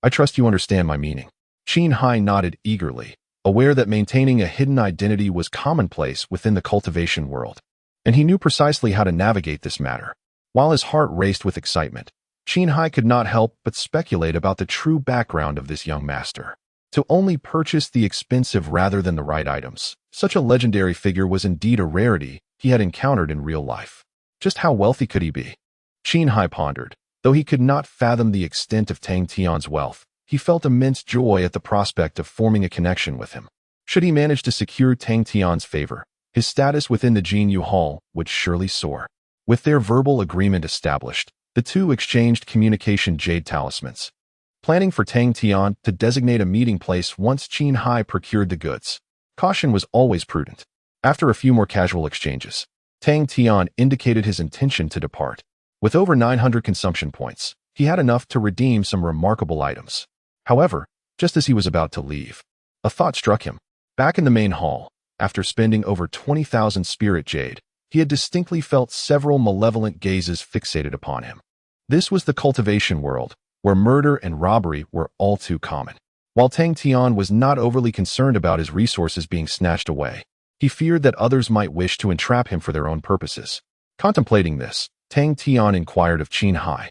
I trust you understand my meaning." Xiangz nodded eagerly, aware that maintaining a hidden identity was commonplace within the cultivation world, and he knew precisely how to navigate this matter. While his heart raced with excitement, Xiangz could not help but speculate about the true background of this young master. To only purchase the expensive rather than the right items, such a legendary figure was indeed a rarity he had encountered in real life. Just how wealthy could he be? Xiangz pondered. Though he could not fathom the extent of Tang Tian's wealth, he felt immense joy at the prospect of forming a connection with him. Should he manage to secure Tang Tian's favor, his status within the Jinyu Hall would surely soar. With their verbal agreement established, the two exchanged communication Jade talismans, planning for Tang Tian to designate a meeting place once Xiangz procured the goods. Caution was always prudent. After a few more casual exchanges, Tang Tian indicated his intention to depart. With over 900 consumption points, he had enough to redeem some remarkable items. However, just as he was about to leave, a thought struck him. Back in the main hall, after spending over 20,000 spirit jade, he had distinctly felt several malevolent gazes fixated upon him. This was the cultivation world, where murder and robbery were all too common. While Tang Tian was not overly concerned about his resources being snatched away, he feared that others might wish to entrap him for their own purposes. Contemplating this, Tang Tian inquired of Xiangz,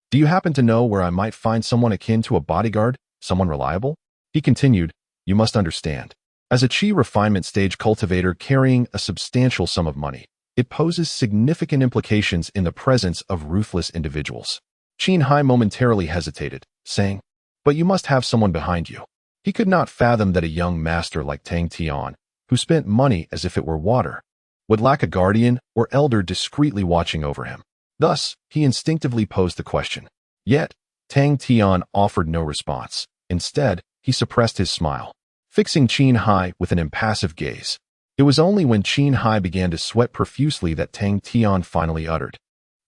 "Do you happen to know where I might find someone akin to a bodyguard, someone reliable?" He continued, "You must understand. As a chi refinement stage cultivator carrying a substantial sum of money, it poses significant implications in the presence of ruthless individuals." Xiangz momentarily hesitated, saying, "But you must have someone behind you." He could not fathom that a young master like Tang Tian, who spent money as if it were water, would lack a guardian or elder discreetly watching over him. Thus, he instinctively posed the question. Yet, Tang Tian offered no response. Instead, he suppressed his smile, fixing Xiangz with an impassive gaze. It was only when Xiangz began to sweat profusely that Tang Tian finally uttered,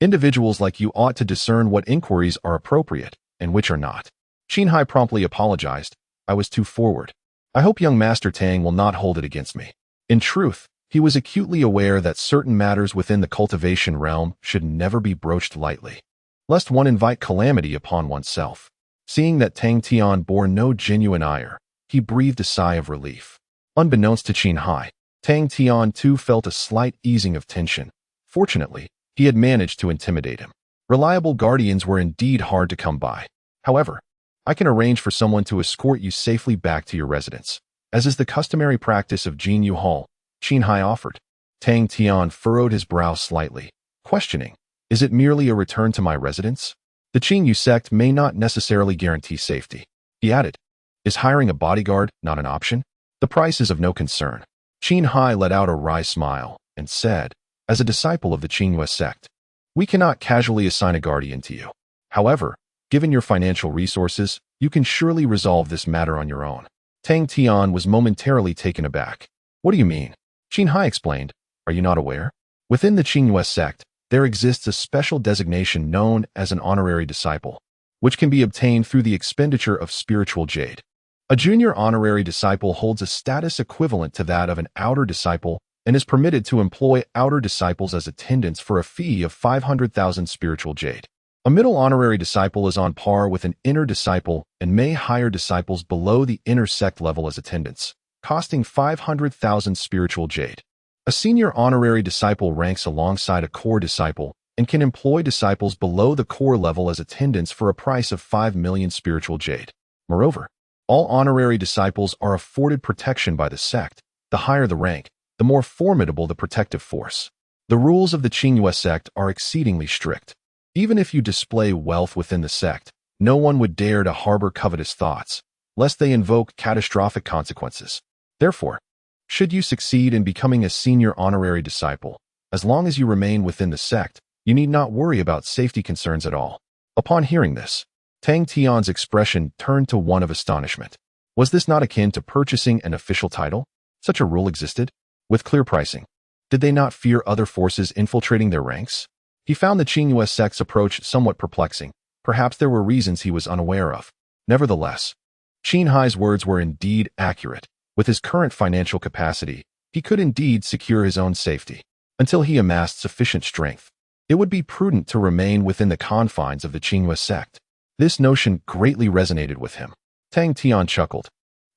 "Individuals like you ought to discern what inquiries are appropriate and which are not." Xiangz promptly apologized. "I was too forward. I hope young Master Tang will not hold it against me." In truth, he was acutely aware that certain matters within the cultivation realm should never be broached lightly, lest one invite calamity upon oneself. Seeing that Tang Tian bore no genuine ire, he breathed a sigh of relief. Unbeknownst to Xiangz, Tang Tian too felt a slight easing of tension. Fortunately, he had managed to intimidate him. Reliable guardians were indeed hard to come by. "However, I can arrange for someone to escort you safely back to your residence, as is the customary practice of Jinyu Hall," Xiangz offered. Tang Tian furrowed his brow slightly, questioning, "Is it merely a return to my residence? The Jinyu sect may not necessarily guarantee safety." He added, "Is hiring a bodyguard not an option? The price is of no concern." Xiangz let out a wry smile and said, "As a disciple of the Jinyu sect, we cannot casually assign a guardian to you. However, given your financial resources, you can surely resolve this matter on your own." Tang Tian was momentarily taken aback. "What do you mean?" Xiangz explained, "Are you not aware? Within the Jinyu sect, there exists a special designation known as an honorary disciple, which can be obtained through the expenditure of spiritual jade. A junior honorary disciple holds a status equivalent to that of an outer disciple and is permitted to employ outer disciples as attendants for a fee of 500,000 spiritual jade. A middle honorary disciple is on par with an inner disciple and may hire disciples below the inner sect level as attendants, costing 500,000 spiritual jade. A senior honorary disciple ranks alongside a core disciple and can employ disciples below the core level as attendants for a price of 5 million spiritual jade. Moreover, all honorary disciples are afforded protection by the sect. The higher the rank, the more formidable the protective force. The rules of the Jinyu sect are exceedingly strict. Even if you display wealth within the sect, no one would dare to harbor covetous thoughts, lest they invoke catastrophic consequences. Therefore, should you succeed in becoming a senior honorary disciple, as long as you remain within the sect, you need not worry about safety concerns at all." Upon hearing this, Tang Tian's expression turned to one of astonishment. Was this not akin to purchasing an official title? Such a rule existed, with clear pricing. Did they not fear other forces infiltrating their ranks? He found the Jinyu sect's approach somewhat perplexing. Perhaps there were reasons he was unaware of. Nevertheless, Xiangz's words were indeed accurate. With his current financial capacity, he could indeed secure his own safety. Until he amassed sufficient strength, it would be prudent to remain within the confines of the Jinyu sect. This notion greatly resonated with him. Tang Tian chuckled.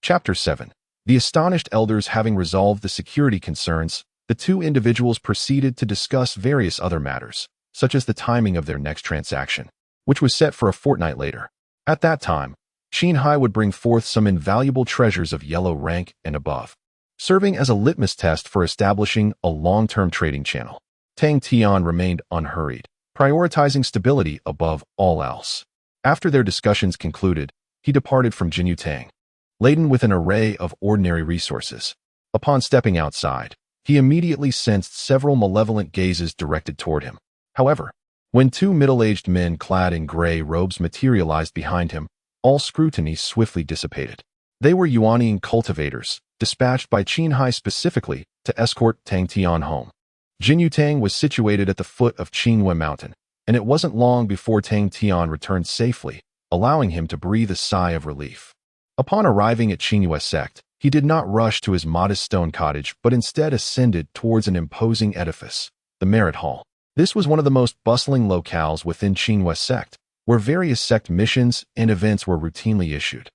Chapter 7. The astonished elders having resolved the security concerns, the two individuals proceeded to discuss various other matters, such as the timing of their next transaction, which was set for a fortnight later. At that time, Qinghai would bring forth some invaluable treasures of yellow rank and above, serving as a litmus test for establishing a long-term trading channel. Tang Tian remained unhurried, prioritizing stability above all else. After their discussions concluded, he departed from Jinyutang, laden with an array of ordinary resources. Upon stepping outside, he immediately sensed several malevolent gazes directed toward him. However, when two middle-aged men clad in gray robes materialized behind him, all scrutiny swiftly dissipated. They were Yuanian cultivators, dispatched by Qinghai specifically to escort Tang Tian home. Jinyutang was situated at the foot of Qinghua Mountain, and it wasn't long before Tang Tian returned safely, allowing him to breathe a sigh of relief. Upon arriving at Qinghua Sect, he did not rush to his modest stone cottage but instead ascended towards an imposing edifice, the Merit Hall. This was one of the most bustling locales within Qinghua Sect, where various sect missions and events were routinely issued.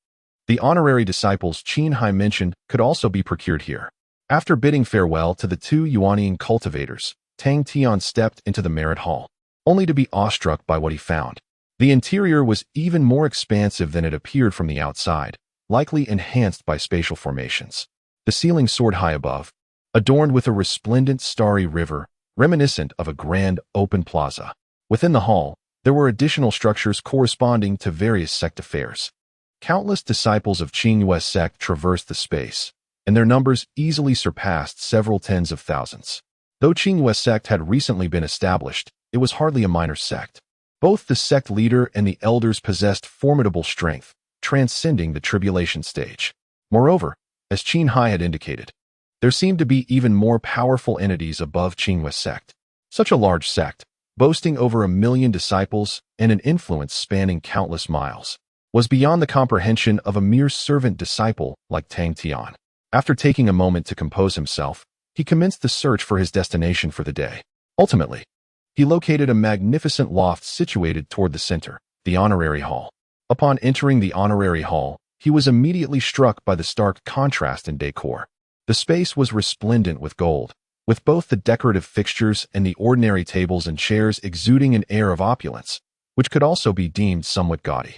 The honorary disciples Qinghai mentioned could also be procured here. After bidding farewell to the two Yuanian cultivators, Tang Tian stepped into the Merit Hall, only to be awestruck by what he found. The interior was even more expansive than it appeared from the outside, likely enhanced by spatial formations. The ceiling soared high above, adorned with a resplendent starry river, reminiscent of a grand open plaza. Within the hall, there were additional structures corresponding to various sect affairs. Countless disciples of Qinghua Sect traversed the space, and their numbers easily surpassed several tens of thousands. Though Qinghua Sect had recently been established, it was hardly a minor sect. Both the sect leader and the elders possessed formidable strength, transcending the tribulation stage. Moreover, as Qinghai had indicated, there seemed to be even more powerful entities above Qinghua Sect. Such a large sect, boasting over 1 million disciples and an influence spanning countless miles, was beyond the comprehension of a mere servant disciple like Tang Tian. After taking a moment to compose himself, he commenced the search for his destination for the day. Ultimately, he located a magnificent loft situated toward the center, the Honorary Hall. Upon entering the Honorary Hall, he was immediately struck by the stark contrast in decor. The space was resplendent with gold, with both the decorative fixtures and the ordinary tables and chairs exuding an air of opulence, which could also be deemed somewhat gaudy.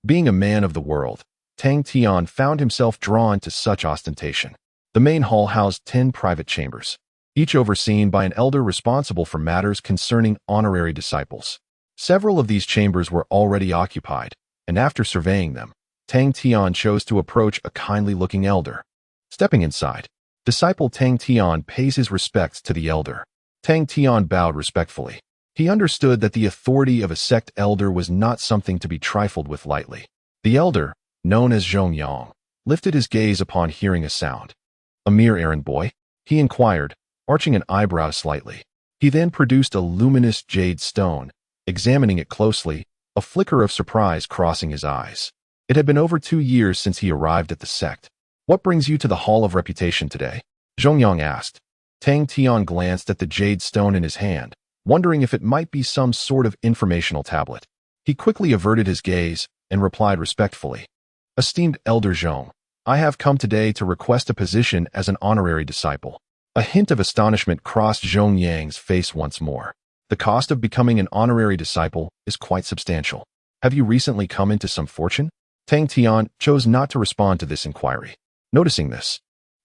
Being a man of the world, Tang Tian found himself drawn to such ostentation. The main hall housed 10 private chambers, each overseen by an elder responsible for matters concerning honorary disciples. Several of these chambers were already occupied, and after surveying them, Tang Tian chose to approach a kindly-looking elder. Stepping inside, disciple Tang Tian pays his respects to the elder. Tang Tian bowed respectfully. He understood that the authority of a sect elder was not something to be trifled with lightly. The elder, known as Zhongyang, lifted his gaze upon hearing a sound. "A mere errand boy?" he inquired, arching an eyebrow slightly. He then produced a luminous jade stone, examining it closely, a flicker of surprise crossing his eyes. It had been over 2 years since he arrived at the sect. "What brings you to the Hall of Reputation today?" Zhongyang asked. Tang Tian glanced at the jade stone in his hand, wondering if it might be some sort of informational tablet. He quickly averted his gaze and replied respectfully, "Esteemed Elder Zhong, I have come today to request a position as an honorary disciple." A hint of astonishment crossed Zhongyang's face once more. The cost of becoming an honorary disciple is quite substantial. Have you recently come into some fortune? Tang Tian chose not to respond to this inquiry. Noticing this,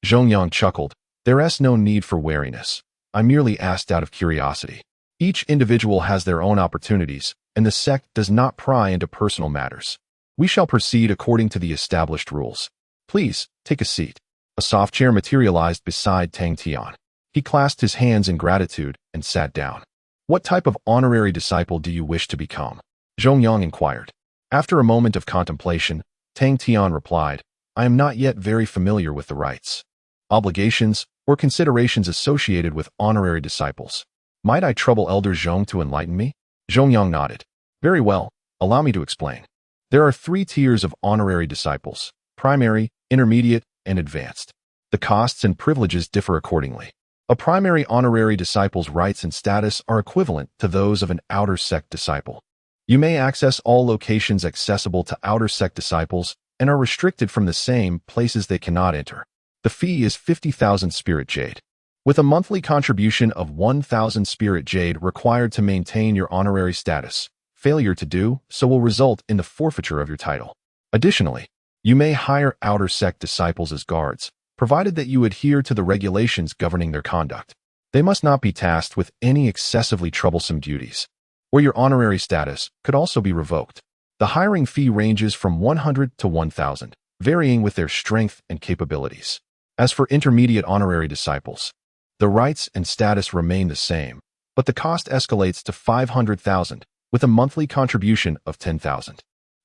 Zhongyang chuckled. "There's no need for wariness. I merely asked out of curiosity. Each individual has their own opportunities, and the sect does not pry into personal matters. We shall proceed according to the established rules. Please, take a seat." A soft chair materialized beside Tang Tian. He clasped his hands in gratitude and sat down. "What type of honorary disciple do you wish to become?" Zhongyang inquired. After a moment of contemplation, Tang Tian replied, "I am not yet very familiar with the rights, obligations, or considerations associated with honorary disciples. Might I trouble Elder Zhong to enlighten me?" Zhongyang nodded. "Very well, allow me to explain. There are 3 tiers of honorary disciples: primary, intermediate, and advanced. The costs and privileges differ accordingly. A primary honorary disciple's rights and status are equivalent to those of an outer sect disciple. You may access all locations accessible to outer sect disciples and are restricted from the same places they cannot enter. The fee is 50,000 spirit jade. With a monthly contribution of 1,000 spirit jade required to maintain your honorary status, failure to do so will result in the forfeiture of your title. Additionally, you may hire outer sect disciples as guards, provided that you adhere to the regulations governing their conduct. They must not be tasked with any excessively troublesome duties, or your honorary status could also be revoked. The hiring fee ranges from 100 to 1,000, varying with their strength and capabilities. As for intermediate honorary disciples, the rights and status remain the same, but the cost escalates to 500,000, with a monthly contribution of 10,000.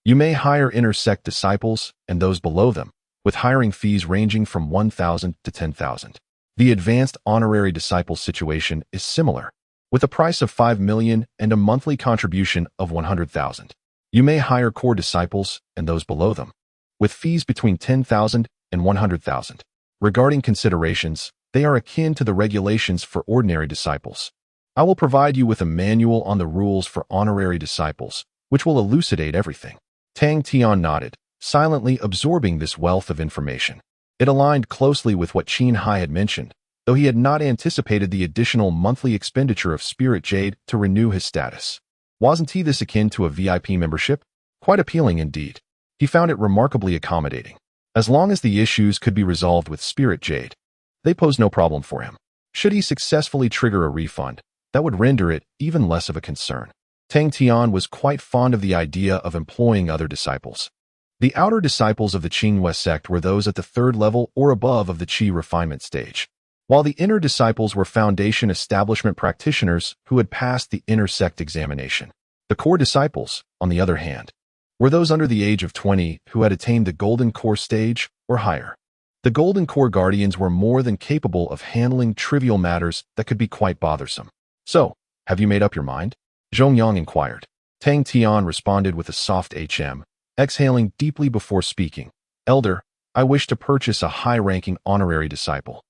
You may hire inner sect disciples and those below them, with hiring fees ranging from 1,000 to 10,000. The advanced honorary disciple situation is similar, with a price of 5 million and a monthly contribution of 100,000. You may hire core disciples and those below them, with fees between 10,000 and 100,000. Regarding considerations, they are akin to the regulations for ordinary disciples. I will provide you with a manual on the rules for honorary disciples, which will elucidate everything. Tang Tian nodded, silently absorbing this wealth of information. It aligned closely with what Qin Hai had mentioned, though he had not anticipated the additional monthly expenditure of spirit jade to renew his status. Wasn't this akin to a VIP membership? Quite appealing indeed. He found it remarkably accommodating. As long as the issues could be resolved with spirit jade, they posed no problem for him. Should he successfully trigger a refund, that would render it even less of a concern. Tang Tian was quite fond of the idea of employing other disciples. The outer disciples of the Qinghua sect were those at the third level or above of the Qi refinement stage, while the inner disciples were foundation establishment practitioners who had passed the inner sect examination. The core disciples, on the other hand, were those under the age of 20 who had attained the golden core stage or higher. The golden core guardians were more than capable of handling trivial matters that could be quite bothersome. So, have you made up your mind? Zhongyang inquired. Tang Tian responded with a soft HM, exhaling deeply before speaking. Elder, I wish to purchase a high-ranking honorary disciple.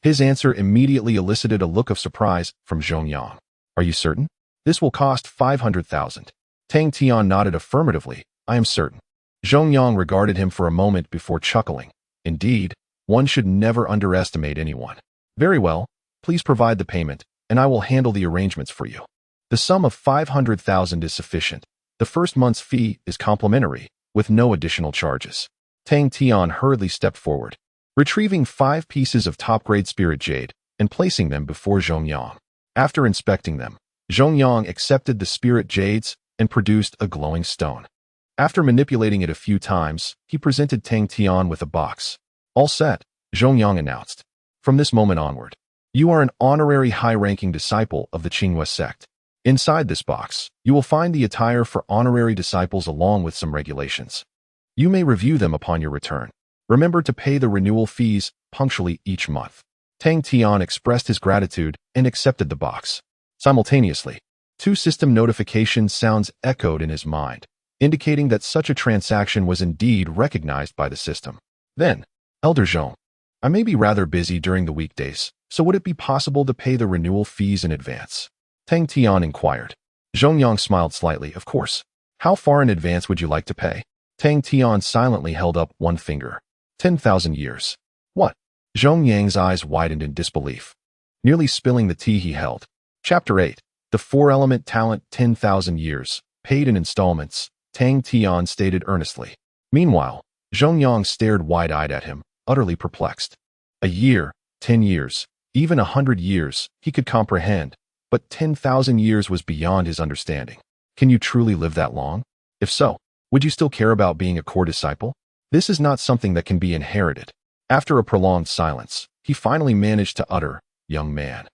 His answer immediately elicited a look of surprise from Zhongyang. Are you certain? This will cost 500,000. Tang Tian nodded affirmatively. I am certain. Zhongyang regarded him for a moment before chuckling. Indeed, one should never underestimate anyone. Very well, please provide the payment, and I will handle the arrangements for you. The sum of 500,000 is sufficient. The first month's fee is complimentary, with no additional charges. Tang Tian hurriedly stepped forward, retrieving 5 pieces of top-grade spirit jade and placing them before Zhongyang. After inspecting them, Zhongyang accepted the spirit jades and produced a glowing stone. After manipulating it a few times, he presented Tang Tian with a box. All set, Zhongyang announced. From this moment onward, you are an honorary high-ranking disciple of the Qinghua sect. Inside this box, you will find the attire for honorary disciples along with some regulations. You may review them upon your return. Remember to pay the renewal fees punctually each month. Tang Tian expressed his gratitude and accepted the box. Simultaneously, 2 system notification sounds echoed in his mind, indicating that such a transaction was indeed recognized by the system. Then, Elder Zhong, I may be rather busy during the weekdays, so would it be possible to pay the renewal fees in advance? Tang Tian inquired. Zhongyang smiled slightly. Of course. How far in advance would you like to pay? Tang Tian silently held up one finger. 10,000 years. What? Zhongyang's eyes widened in disbelief, nearly spilling the tea he held. Chapter 8. The 4-element talent 10,000 years, paid in installments, Tang Tian stated earnestly. Meanwhile, Zhongyang stared wide-eyed at him, utterly perplexed. A year, 10 years, even 100 years, he could comprehend, but 10,000 years was beyond his understanding. Can you truly live that long? If so, would you still care about being a core disciple? This is not something that can be inherited. After a prolonged silence, he finally managed to utter, Young man,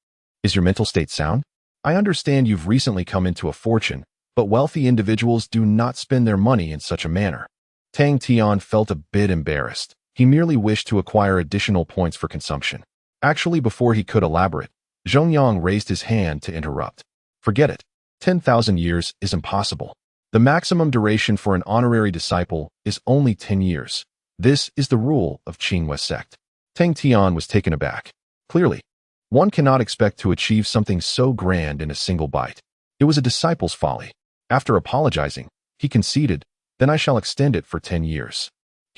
is your mental state sound? I understand you've recently come into a fortune, but wealthy individuals do not spend their money in such a manner. Tang Tian felt a bit embarrassed. He merely wished to acquire additional points for consumption. Actually, before he could elaborate, Zhongyang raised his hand to interrupt. Forget it. 10,000 years is impossible. The maximum duration for an honorary disciple is only 10 years. This is the rule of Qinghua sect. Tang Tian was taken aback. Clearly, one cannot expect to achieve something so grand in a single bite. It was a disciple's folly. After apologizing, he conceded, then I shall extend it for 10 years.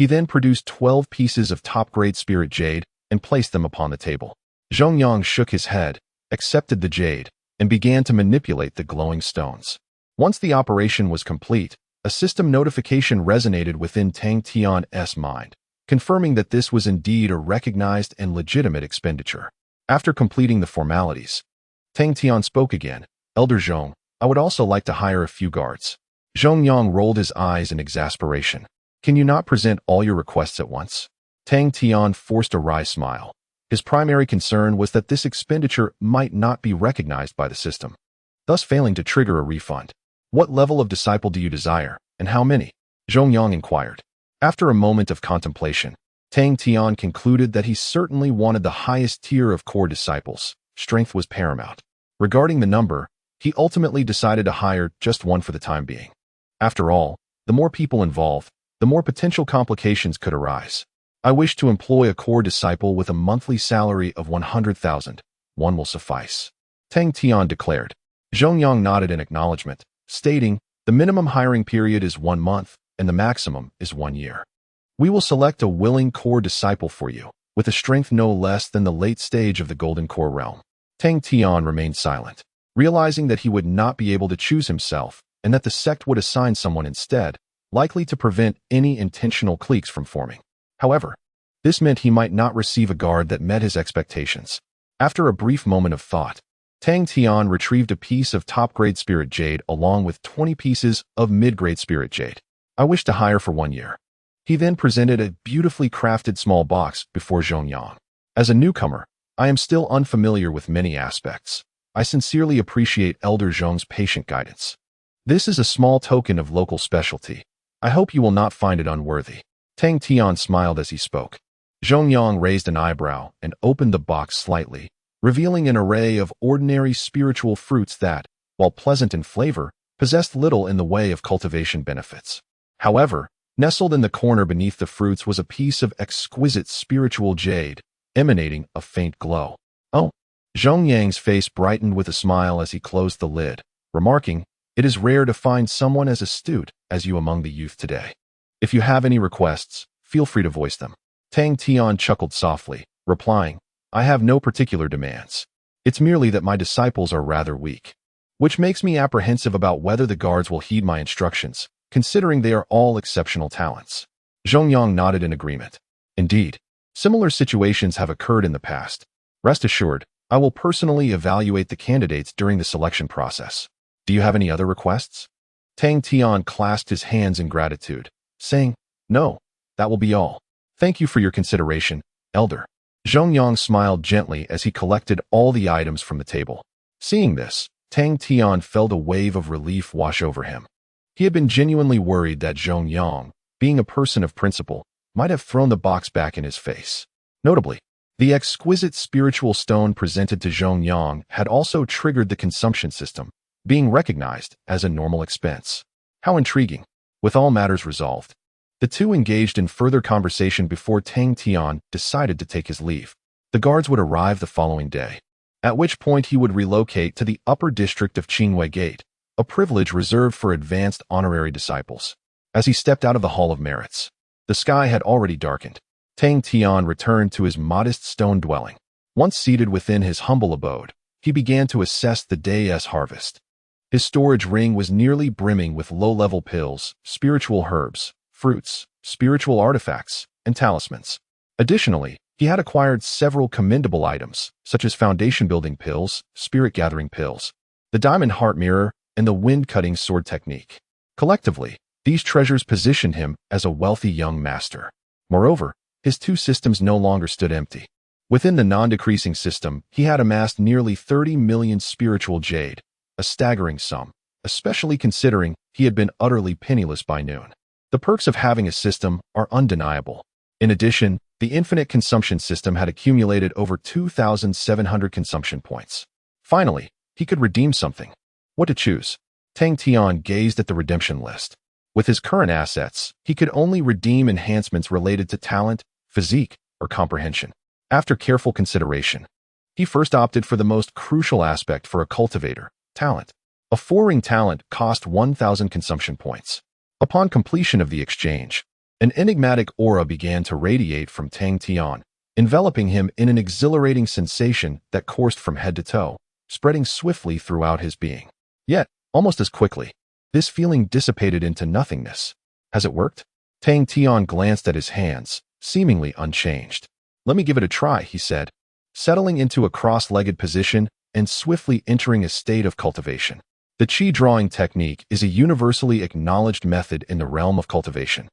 He then produced 12 pieces of top-grade spirit jade and placed them upon the table. Xiangz shook his head, accepted the jade, and began to manipulate the glowing stones. Once the operation was complete, a system notification resonated within Tang Tian's mind, confirming that this was indeed a recognized and legitimate expenditure. After completing the formalities, Tang Tian spoke again. Elder Zhong, I would also like to hire a few guards. Xiangz rolled his eyes in exasperation. Can you not present all your requests at once? Tang Tian forced a wry smile. His primary concern was that this expenditure might not be recognized by the system, thus failing to trigger a refund. What level of disciple do you desire, and how many? Xiangz inquired. After a moment of contemplation, Tang Tian concluded that he certainly wanted the highest tier of core disciples. Strength was paramount. Regarding the number, he ultimately decided to hire just one for the time being. After all, the more people involved, the more potential complications could arise. I wish to employ a core disciple with a monthly salary of 100,000. One will suffice. Tang Tian declared. Xiangz nodded in acknowledgement, stating, the minimum hiring period is 1 month, and the maximum is 1 year. We will select a willing core disciple for you, with a strength no less than the late stage of the Golden Core realm. Tang Tian remained silent, realizing that he would not be able to choose himself, and that the sect would assign someone instead, likely to prevent any intentional cliques from forming. However, this meant he might not receive a guard that met his expectations. After a brief moment of thought, Tang Tian retrieved a piece of top-grade spirit jade along with 20 pieces of mid-grade spirit jade. I wish to hire for 1 year. He then presented a beautifully crafted small box before Xiangz. As a newcomer, I am still unfamiliar with many aspects. I sincerely appreciate Elder Zhong's patient guidance. This is a small token of local specialty. I hope you will not find it unworthy. Tang Tian smiled as he spoke. Xiangz raised an eyebrow and opened the box slightly, revealing an array of ordinary spiritual fruits that, while pleasant in flavor, possessed little in the way of cultivation benefits. However, nestled in the corner beneath the fruits was a piece of exquisite spiritual jade, emanating a faint glow. Oh! Xiangz's face brightened with a smile as he closed the lid, remarking, it is rare to find someone as astute as you among the youth today. If you have any requests, feel free to voice them. Tang Tian chuckled softly, replying, I have no particular demands. It's merely that my disciples are rather weak, which makes me apprehensive about whether the guards will heed my instructions, considering they are all exceptional talents. Xiangz nodded in agreement. Indeed, similar situations have occurred in the past. Rest assured, I will personally evaluate the candidates during the selection process. Do you have any other requests? Tang Tian clasped his hands in gratitude, saying, No, that will be all. Thank you for your consideration, Elder. Xiangz smiled gently as he collected all the items from the table. Seeing this, Tang Tian felt a wave of relief wash over him. He had been genuinely worried that Xiangz, being a person of principle, might have thrown the box back in his face. Notably, the exquisite spiritual stone presented to Xiangz had also triggered the consumption system, being recognized as a normal expense. How intriguing. With all matters resolved, the two engaged in further conversation before Tang Tian decided to take his leave. The guards would arrive the following day, at which point he would relocate to the upper district of Qingwei Gate, a privilege reserved for advanced honorary disciples. As he stepped out of the Hall of Merits, the sky had already darkened. Tang Tian returned to his modest stone dwelling. Once seated within his humble abode, he began to assess the day's harvest. His storage ring was nearly brimming with low-level pills, spiritual herbs, fruits, spiritual artifacts, and talismans. Additionally, he had acquired several commendable items, such as foundation-building pills, spirit-gathering pills, the diamond heart mirror, and the wind-cutting sword technique. Collectively, these treasures positioned him as a wealthy young master. Moreover, his two systems no longer stood empty. Within the non-decreasing system, he had amassed nearly 30 million spiritual jade, a staggering sum, especially considering he had been utterly penniless by noon. The perks of having a system are undeniable. In addition, the infinite consumption system had accumulated over 2,700 consumption points. Finally, he could redeem something. What to choose? Tang Tian gazed at the redemption list. With his current assets, he could only redeem enhancements related to talent, physique, or comprehension. After careful consideration, he first opted for the most crucial aspect for a cultivator, talent. A 4-ring talent cost 1,000 consumption points. Upon completion of the exchange, An enigmatic aura began to radiate from Tang Tian, enveloping him in an exhilarating sensation that coursed from head to toe, spreading swiftly throughout his being. Yet, almost as quickly, this feeling dissipated into nothingness. Has it worked? Tang Tian glanced at his hands, seemingly unchanged. Let me give it a try, he said, settling into a cross-legged position and swiftly entering a state of cultivation. The qi drawing technique is a universally acknowledged method in the realm of cultivation.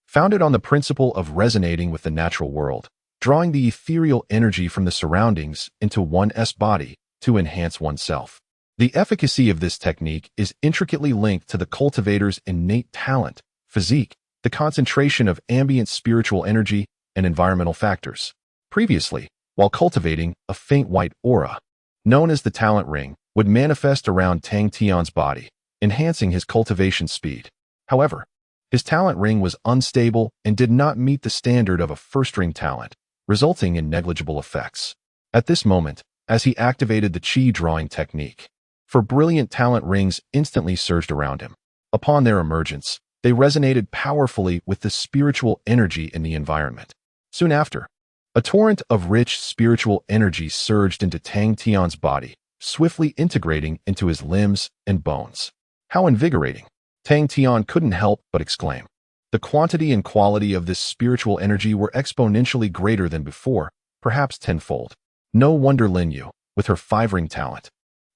Founded on the principle of resonating with the natural world, drawing the ethereal energy from the surroundings into one's body to enhance oneself. The efficacy of this technique is intricately linked to the cultivator's innate talent, physique, the concentration of ambient spiritual energy, and environmental factors. Previously, while cultivating, a faint white aura, known as the talent ring, would manifest around Tang Tian's body, enhancing his cultivation speed. However, his talent ring was unstable and did not meet the standard of a first-ring talent, resulting in negligible effects. At this moment, as he activated the qi drawing technique, four brilliant talent rings instantly surged around him. Upon their emergence, they resonated powerfully with the spiritual energy in the environment. Soon after, a torrent of rich spiritual energy surged into Tang Tian's body, swiftly integrating into his limbs and bones. How invigorating! Tang Tian couldn't help but exclaim. The quantity and quality of this spiritual energy were exponentially greater than before, perhaps tenfold. No wonder Lin Yu, with her five-ring talent,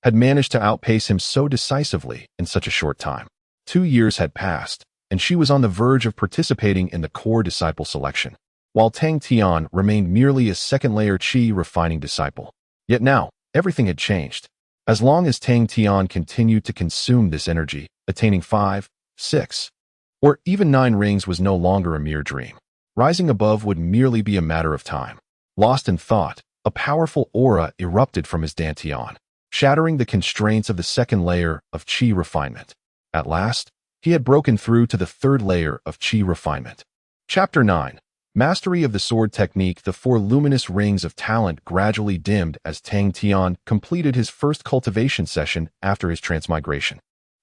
had managed to outpace him so decisively in such a short time. 2 years had passed, and she was on the verge of participating in the core disciple selection, while Tang Tian remained merely a second-layer qi refining disciple. Yet now, everything had changed. As long as Tang Tian continued to consume this energy, attaining 5, 6, or even 9 rings was no longer a mere dream. Rising above would merely be a matter of time. Lost in thought, a powerful aura erupted from his dantian, shattering the constraints of the second layer of qi refinement. At last, he had broken through to the third layer of qi refinement. Chapter 9. Mastery of the Sword Technique. The 4 luminous rings of talent gradually dimmed as Tang Tian completed his first cultivation session after his transmigration.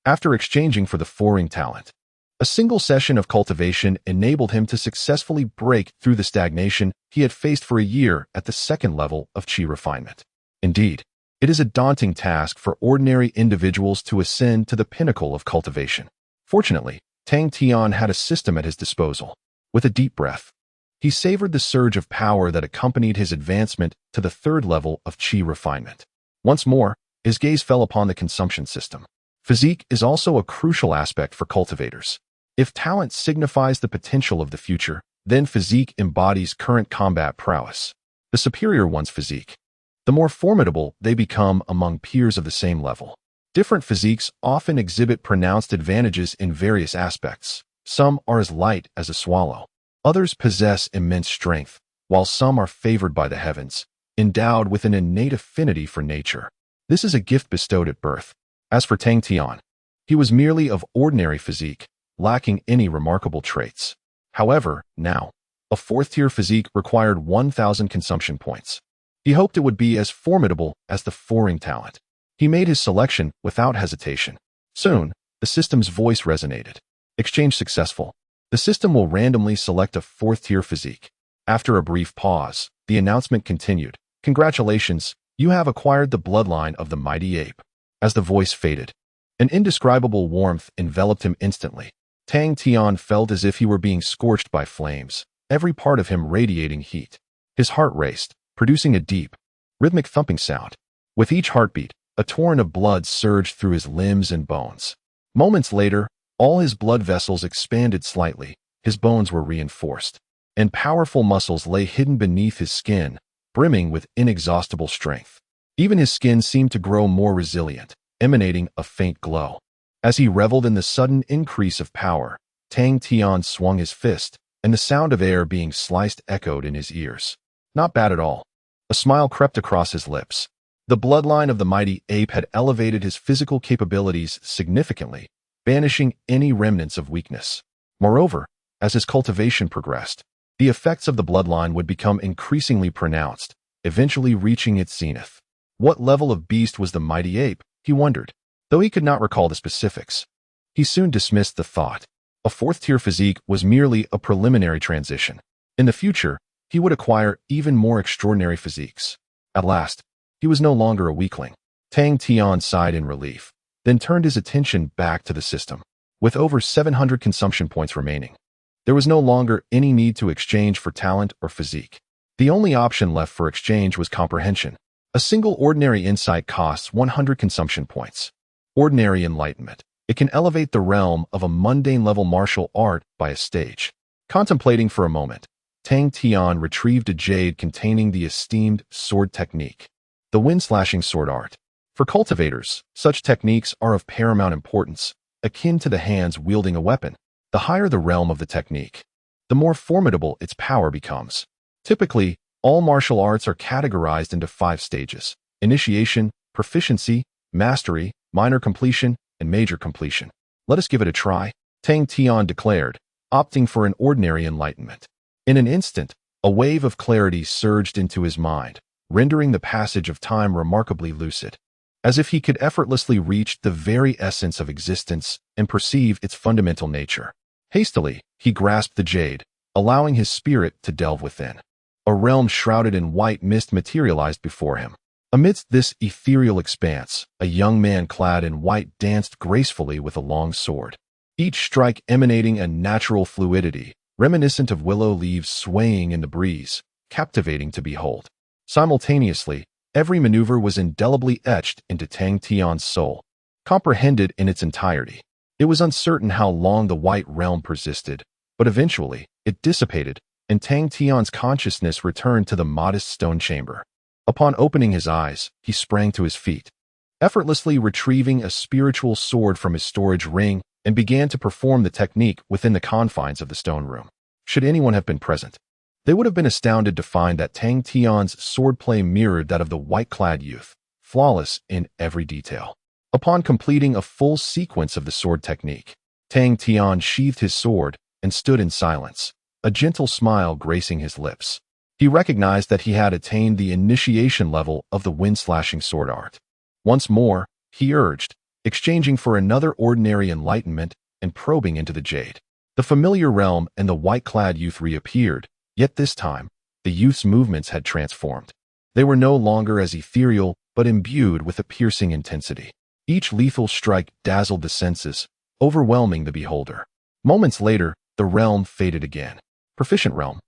After exchanging for the 4-ring talent, a single session of cultivation enabled him to successfully break through the stagnation he had faced for a year at the second level of qi refinement. Indeed, it is a daunting task for ordinary individuals to ascend to the pinnacle of cultivation. Fortunately, Tang Tian had a system at his disposal. With a deep breath, he savored the surge of power that accompanied his advancement to the third level of qi refinement. Once more, his gaze fell upon the consumption system. Physique is also a crucial aspect for cultivators. If talent signifies the potential of the future, then physique embodies current combat prowess. The superior one's physique, the more formidable they become among peers of the same level. Different physiques often exhibit pronounced advantages in various aspects. Some are as light as a swallow. Others possess immense strength, while some are favored by the heavens, endowed with an innate affinity for nature. This is a gift bestowed at birth. As for Tang Tian, he was merely of ordinary physique, lacking any remarkable traits. However, now, a 4th-tier physique required 1,000 consumption points. He hoped it would be as formidable as the 4-ring talent. He made his selection without hesitation. Soon, the system's voice resonated. Exchange successful. The system will randomly select a 4th-tier physique. After a brief pause, the announcement continued. Congratulations, you have acquired the bloodline of the mighty ape. As the voice faded, an indescribable warmth enveloped him instantly. Tang Tian felt as if he were being scorched by flames, every part of him radiating heat. His heart raced, producing a deep, rhythmic thumping sound. With each heartbeat, a torrent of blood surged through his limbs and bones. Moments later, all his blood vessels expanded slightly, his bones were reinforced, and powerful muscles lay hidden beneath his skin, brimming with inexhaustible strength. Even his skin seemed to grow more resilient, emanating a faint glow. As he reveled in the sudden increase of power, Tang Tian swung his fist, and the sound of air being sliced echoed in his ears. Not bad at all. A smile crept across his lips. The bloodline of the mighty ape had elevated his physical capabilities significantly, banishing any remnants of weakness. Moreover, as his cultivation progressed, the effects of the bloodline would become increasingly pronounced, eventually reaching its zenith. What level of beast was the mighty ape, he wondered. Though he could not recall the specifics, he soon dismissed the thought. A fourth-tier physique was merely a preliminary transition. In the future, he would acquire even more extraordinary physiques. At last, he was no longer a weakling. Tang Tian sighed in relief, then turned his attention back to the system. With over 700 consumption points remaining, there was no longer any need to exchange for talent or physique. The only option left for exchange was comprehension. A single ordinary insight costs 100 consumption points. Ordinary enlightenment. It can elevate the realm of a mundane-level martial art by a stage. Contemplating for a moment, Tang Tian retrieved a jade containing the esteemed sword technique, the wind-slashing sword art. For cultivators, such techniques are of paramount importance, akin to the hands wielding a weapon. The higher the realm of the technique, the more formidable its power becomes. Typically, all martial arts are categorized into 5 stages: initiation, proficiency, mastery, minor completion, and major completion. Let us give it a try, Tang Tian declared, opting for an ordinary enlightenment. In an instant, a wave of clarity surged into his mind, rendering the passage of time remarkably lucid, as if he could effortlessly reach the very essence of existence and perceive its fundamental nature. Hastily, he grasped the jade, allowing his spirit to delve within. A realm shrouded in white mist materialized before him. Amidst this ethereal expanse, a young man clad in white danced gracefully with a long sword, each strike emanating a natural fluidity, reminiscent of willow leaves swaying in the breeze, captivating to behold. Simultaneously, every maneuver was indelibly etched into Tang Tian's soul, comprehended in its entirety. It was uncertain how long the white realm persisted, but eventually, it dissipated, and Tang Tian's consciousness returned to the modest stone chamber. Upon opening his eyes, he sprang to his feet, effortlessly retrieving a spiritual sword from his storage ring and began to perform the technique within the confines of the stone room. Should anyone have been present, they would have been astounded to find that Tang Tian's swordplay mirrored that of the white-clad youth, flawless in every detail. Upon completing a full sequence of the sword technique, Tang Tian sheathed his sword and stood in silence, a gentle smile gracing his lips. He recognized that he had attained the initiation level of the wind-slashing sword art. Once more, he urged, exchanging for another ordinary enlightenment and probing into the jade. The familiar realm and the white-clad youth reappeared, yet this time, the youth's movements had transformed. They were no longer as ethereal, but imbued with a piercing intensity. Each lethal strike dazzled the senses, overwhelming the beholder. Moments later, the realm faded again. Proficient realm.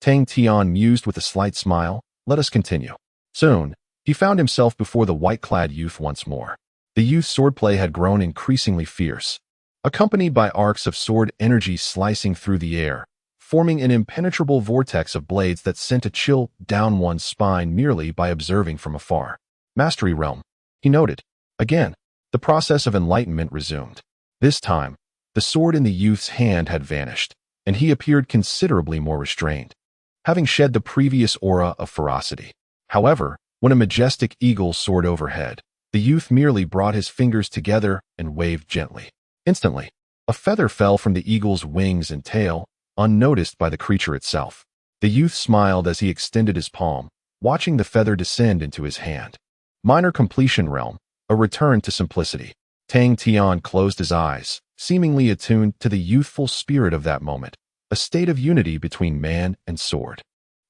Tang Tian mused with a slight smile. Let us continue. Soon, he found himself before the white-clad youth once more. The youth's swordplay had grown increasingly fierce, accompanied by arcs of sword energy slicing through the air, forming an impenetrable vortex of blades that sent a chill down one's spine merely by observing from afar. Mastery realm, he noted. Again, the process of enlightenment resumed. This time, the sword in the youth's hand had vanished, and he appeared considerably more restrained, having shed the previous aura of ferocity. However, when a majestic eagle soared overhead, the youth merely brought his fingers together and waved gently. Instantly, a feather fell from the eagle's wings and tail, unnoticed by the creature itself. The youth smiled as he extended his palm, watching the feather descend into his hand. Minor completion realm, a return to simplicity. Tang Tian closed his eyes, seemingly attuned to the youthful spirit of that moment, a state of unity between man and sword.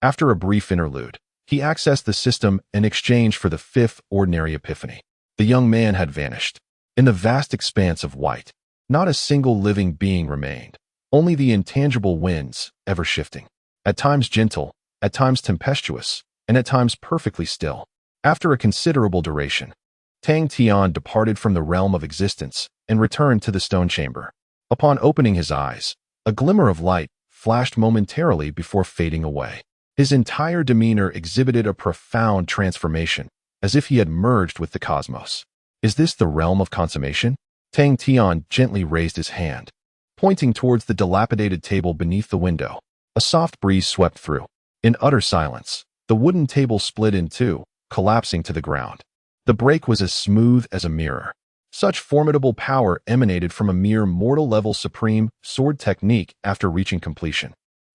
After a brief interlude, he accessed the system in exchange for the 5th ordinary epiphany. The young man had vanished. In the vast expanse of white, not a single living being remained, only the intangible winds, ever shifting, at times gentle, at times tempestuous, and at times perfectly still. After a considerable duration, Tang Tian departed from the realm of existence and returned to the stone chamber. Upon opening his eyes, a glimmer of light flashed momentarily before fading away. His entire demeanor exhibited a profound transformation, as if he had merged with the cosmos. Is this the realm of consummation? Tang Tian gently raised his hand, pointing towards the dilapidated table beneath the window. A soft breeze swept through. In utter silence, the wooden table split in two, collapsing to the ground. The break was as smooth as a mirror. Such formidable power emanated from a mere mortal-level supreme sword technique after reaching completion.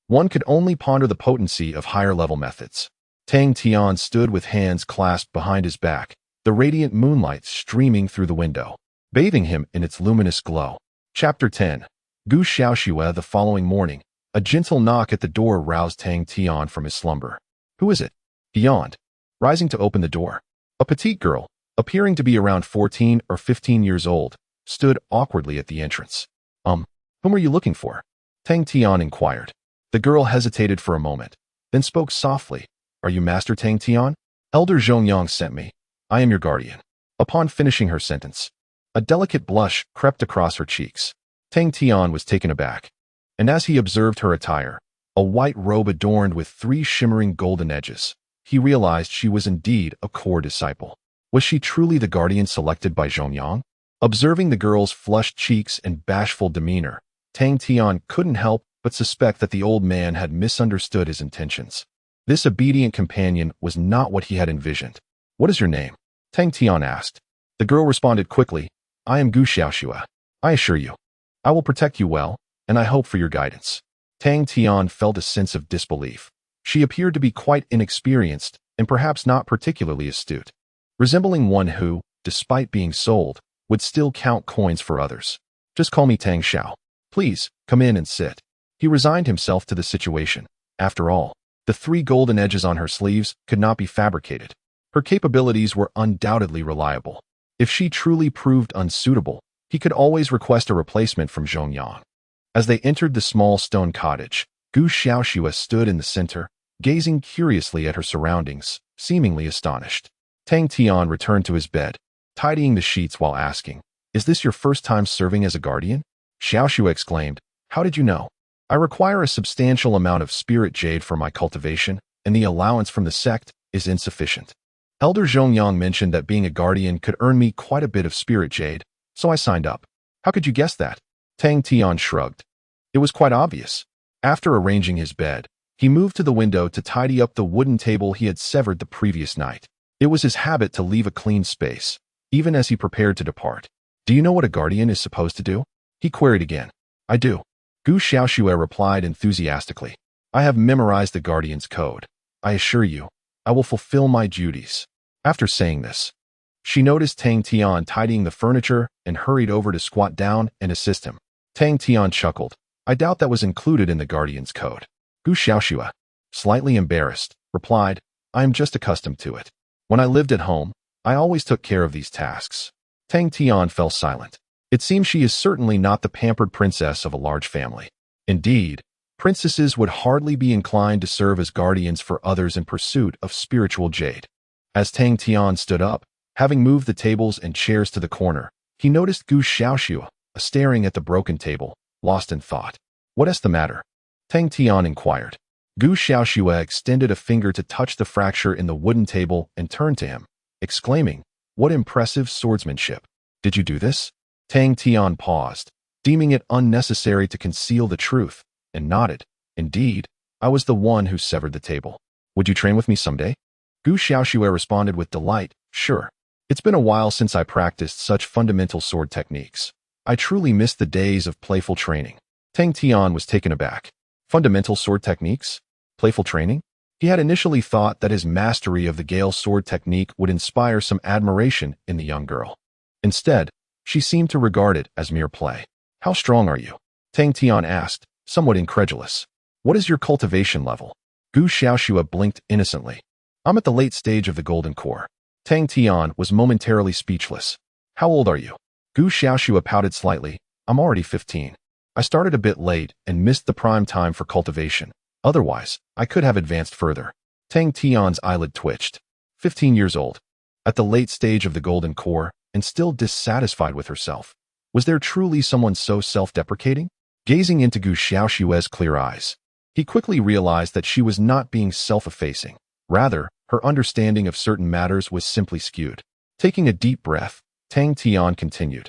One could only ponder the potency of higher-level methods. Tang Tian stood with hands clasped behind his back, the radiant moonlight streaming through the window, bathing him in its luminous glow. Chapter 10. Gu Xiaoxue the following morning, a gentle knock at the door roused Tang Tian from his slumber. Who is it? He yawned, rising to open the door. A petite girl, appearing to be around 14 or 15 years old, stood awkwardly at the entrance. Whom are you looking for? Tang Tian inquired. The girl hesitated for a moment, then spoke softly. Are you Master Tang Tian? Elder Xiangz sent me. I am your guardian. Upon finishing her sentence, a delicate blush crept across her cheeks. Tang Tian was taken aback, and as he observed her attire, a white robe adorned with 3 shimmering golden edges, he realized she was indeed a core disciple. Was she truly the guardian selected by Xiangz? Observing the girl's flushed cheeks and bashful demeanor, Tang Tian couldn't help but suspect that the old man had misunderstood his intentions. This obedient companion was not what he had envisioned. What is your name? Tang Tian asked. The girl responded quickly. I am Gu Xiaoxue. I assure you, I will protect you well, and I hope for your guidance. Tang Tian felt a sense of disbelief. She appeared to be quite inexperienced and perhaps not particularly astute, resembling one who, despite being sold, would still count coins for others. Just call me Tang Xiao. Please, come in and sit. He resigned himself to the situation. After all, the 3 golden edges on her sleeves could not be fabricated. Her capabilities were undoubtedly reliable. If she truly proved unsuitable, he could always request a replacement from Xiangz. As they entered the small stone cottage, Gu Xiaoxue stood in the center, gazing curiously at her surroundings, seemingly astonished. Tang Tian returned to his bed, tidying the sheets while asking, Is this your first time serving as a guardian? Xiaoxue exclaimed, How did you know? I require a substantial amount of spirit jade for my cultivation, and the allowance from the sect is insufficient. Elder Xiangz mentioned that being a guardian could earn me quite a bit of spirit jade, so I signed up. How could you guess that? Tang Tian shrugged. It was quite obvious. After arranging his bed, he moved to the window to tidy up the wooden table he had severed the previous night. It was his habit to leave a clean space, even as he prepared to depart. Do you know what a guardian is supposed to do? He queried again. I do. Gu Xiaoxue replied enthusiastically. I have memorized the guardian's code. I assure you, I will fulfill my duties. After saying this, she noticed Tang Tian tidying the furniture and hurried over to squat down and assist him. Tang Tian chuckled. I doubt that was included in the guardian's code. Gu Xiaoxue, slightly embarrassed, replied, I am just accustomed to it. When I lived at home, I always took care of these tasks. Tang Tian fell silent. It seems she is certainly not the pampered princess of a large family. Indeed, princesses would hardly be inclined to serve as guardians for others in pursuit of spiritual jade. As Tang Tian stood up, having moved the tables and chairs to the corner, he noticed Gu Xiaoxue, staring at the broken table, lost in thought. What is the matter? Tang Tian inquired. Gu Xiaoxue extended a finger to touch the fracture in the wooden table and turned to him, exclaiming, What impressive swordsmanship. Did you do this? Tang Tian paused, deeming it unnecessary to conceal the truth, and nodded. Indeed, I was the one who severed the table. Would you train with me someday? Gu Xiaoxue responded with delight, Sure. It's been a while since I practiced such fundamental sword techniques. I truly miss the days of playful training. Tang Tian was taken aback. Fundamental sword techniques? Playful training? He had initially thought that his mastery of the Gale sword technique would inspire some admiration in the young girl. Instead, she seemed to regard it as mere play. How strong are you? Tang Tian asked, somewhat incredulous. What is your cultivation level? Gu Xiaoxue blinked innocently. I'm at the late stage of the golden core. Tang Tian was momentarily speechless. How old are you? Gu Xiaoxue pouted slightly. I'm already 15. I started a bit late and missed the prime time for cultivation. Otherwise, I could have advanced further. Tang Tian's eyelid twitched. 15 years old. At the late stage of the golden core, and still dissatisfied with herself. Was there truly someone so self-deprecating? Gazing into Gu Xiaoxue's clear eyes, he quickly realized that she was not being self-effacing. Rather, her understanding of certain matters was simply skewed. Taking a deep breath, Tang Tian continued.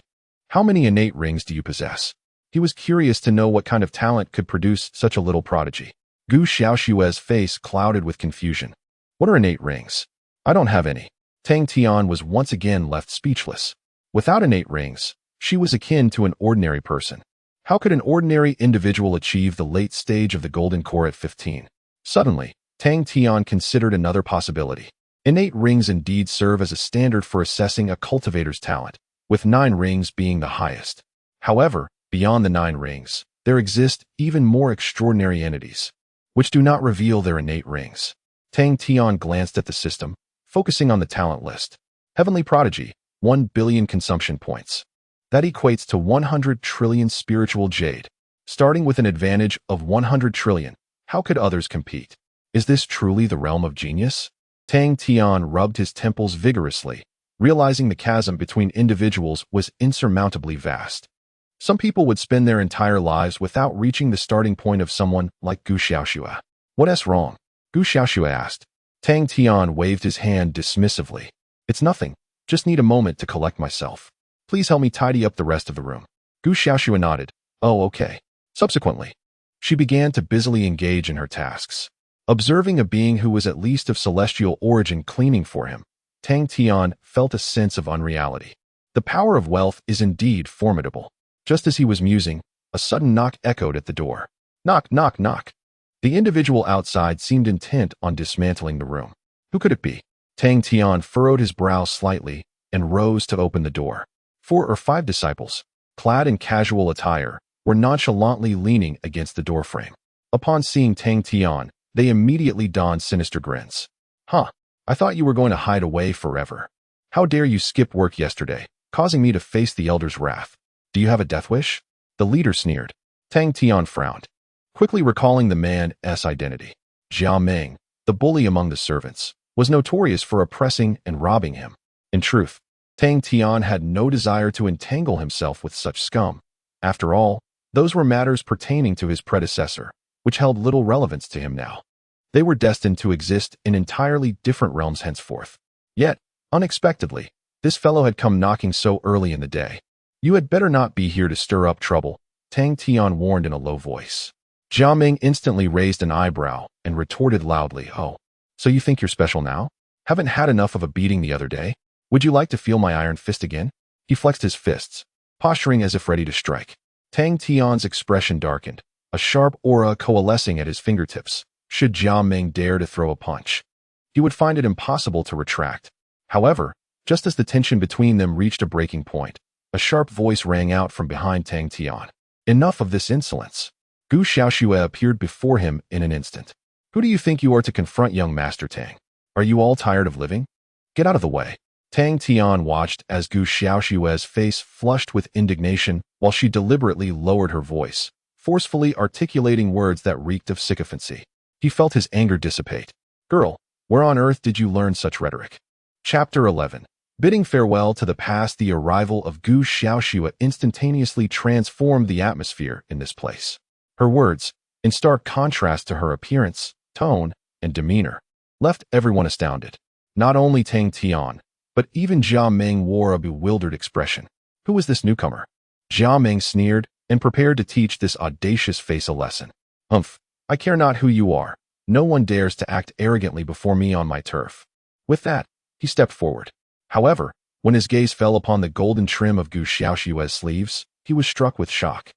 How many innate rings do you possess? He was curious to know what kind of talent could produce such a little prodigy. Gu Xiaoxue's face clouded with confusion. What are innate rings? I don't have any. Tang Tian was once again left speechless. Without innate rings, she was akin to an ordinary person. How could an ordinary individual achieve the late stage of the golden core at 15? Suddenly, Tang Tian considered another possibility. Innate rings indeed serve as a standard for assessing a cultivator's talent, with 9 rings being the highest. However, Beyond the 9 rings, there exist even more extraordinary entities, which do not reveal their innate rings. Tang Tian glanced at the system, focusing on the talent list. Heavenly Prodigy, 1 billion consumption points. That equates to 100 trillion spiritual jade. Starting with an advantage of 100 trillion, how could others compete? Is this truly the realm of genius? Tang Tian rubbed his temples vigorously, realizing the chasm between individuals was insurmountably vast. Some people would spend their entire lives without reaching the starting point of someone like Gu Xiaoxue. What's wrong? Gu Xiaoxue asked. Tang Tian waved his hand dismissively. It's nothing. Just need a moment to collect myself. Please help me tidy up the rest of the room. Gu Xiaoxue nodded. Oh, okay. Subsequently, she began to busily engage in her tasks. Observing a being who was at least of celestial origin cleaning for him, Tang Tian felt a sense of unreality. The power of wealth is indeed formidable. Just as he was musing, a sudden knock echoed at the door. Knock, knock, knock. The individual outside seemed intent on dismantling the room. Who could it be? Tang Tian furrowed his brow slightly and rose to open the door. 4 or 5 disciples, clad in casual attire, were nonchalantly leaning against the doorframe. Upon seeing Tang Tian, they immediately donned sinister grins. Huh, I thought you were going to hide away forever. How dare you skip work yesterday, causing me to face the elder's wrath. Do you have a death wish? The leader sneered. Tang Tian frowned, quickly recalling the man's identity. Jia Meng, the bully among the servants, was notorious for oppressing and robbing him. In truth, Tang Tian had no desire to entangle himself with such scum. After all, those were matters pertaining to his predecessor, which held little relevance to him now. They were destined to exist in entirely different realms henceforth. Yet, unexpectedly, this fellow had come knocking so early in the day. You had better not be here to stir up trouble, Tang Tian warned in a low voice. Jia Ming instantly raised an eyebrow and retorted loudly, Oh, so you think you're special now? Haven't had enough of a beating the other day? Would you like to feel my iron fist again? He flexed his fists, posturing as if ready to strike. Tang Tian's expression darkened, a sharp aura coalescing at his fingertips. Should Jia Ming dare to throw a punch, he would find it impossible to retract. However, just as the tension between them reached a breaking point, a sharp voice rang out from behind Tang Tian. Enough of this insolence. Gu Xiaoxue appeared before him in an instant. Who do you think you are to confront young Master Tang? Are you all tired of living? Get out of the way. Tang Tian watched as Gu Xiaoxue's face flushed with indignation while she deliberately lowered her voice, forcefully articulating words that reeked of sycophancy. He felt his anger dissipate. Girl, where on earth did you learn such rhetoric? Chapter 11. Bidding farewell to the past, the arrival of Gu Xiaoxue instantaneously transformed the atmosphere in this place. Her words, in stark contrast to her appearance, tone, and demeanor, left everyone astounded. Not only Tang Tian, but even Jia Ming wore a bewildered expression. Who was this newcomer? Jia Ming sneered and prepared to teach this audacious face a lesson. Humph, I care not who you are. No one dares to act arrogantly before me on my turf. With that, he stepped forward. However, when his gaze fell upon the golden trim of Gu Xiaoxue's sleeves, he was struck with shock.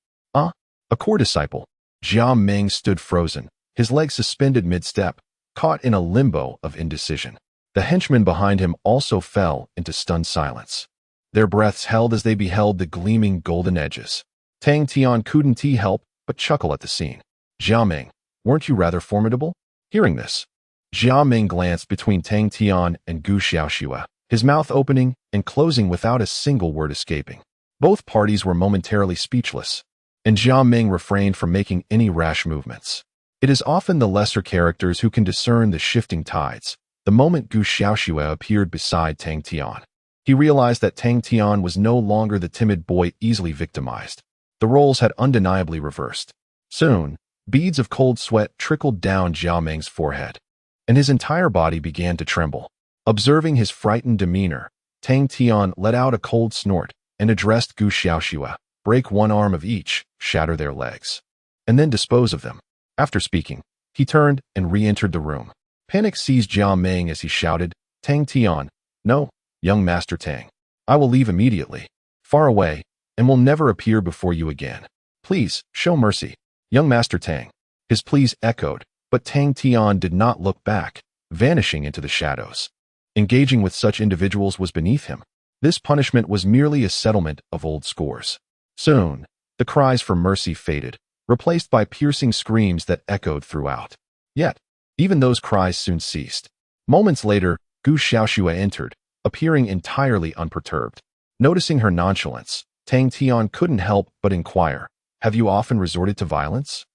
A core disciple. Jia Ming stood frozen, his legs suspended mid-step, caught in a limbo of indecision. The henchmen behind him also fell into stunned silence. Their breaths held as they beheld the gleaming golden edges. Tang Tian couldn't help but chuckle at the scene. Jia Ming, weren't you rather formidable? Hearing this, Jia Ming glanced between Tang Tian and Gu Xiaoxue, his mouth opening and closing without a single word escaping. Both parties were momentarily speechless, and Jia Ming refrained from making any rash movements. It is often the lesser characters who can discern the shifting tides. The moment Gu Xiaoxue appeared beside Tang Tian, he realized that Tang Tian was no longer the timid boy easily victimized. The roles had undeniably reversed. Soon, beads of cold sweat trickled down Jia Ming's forehead, and his entire body began to tremble. Observing his frightened demeanor, Tang Tian let out a cold snort and addressed Gu Xiaoxue. Break one arm of each, shatter their legs, and then dispose of them. After speaking, he turned and re-entered the room. Panic seized Jia Ming as he shouted, Tang Tian, no, young Master Tang. I will leave immediately, far away, and will never appear before you again. Please, show mercy, young Master Tang. His pleas echoed, but Tang Tian did not look back, vanishing into the shadows. Engaging with such individuals was beneath him. This punishment was merely a settlement of old scores. Soon, The cries for mercy faded, replaced by piercing screams that echoed throughout. Yet, even those cries soon ceased. Moments later, Gu Xiaoxue entered, appearing entirely unperturbed. Noticing her nonchalance, Tang Tian couldn't help but inquire, "Have you often resorted to violence?"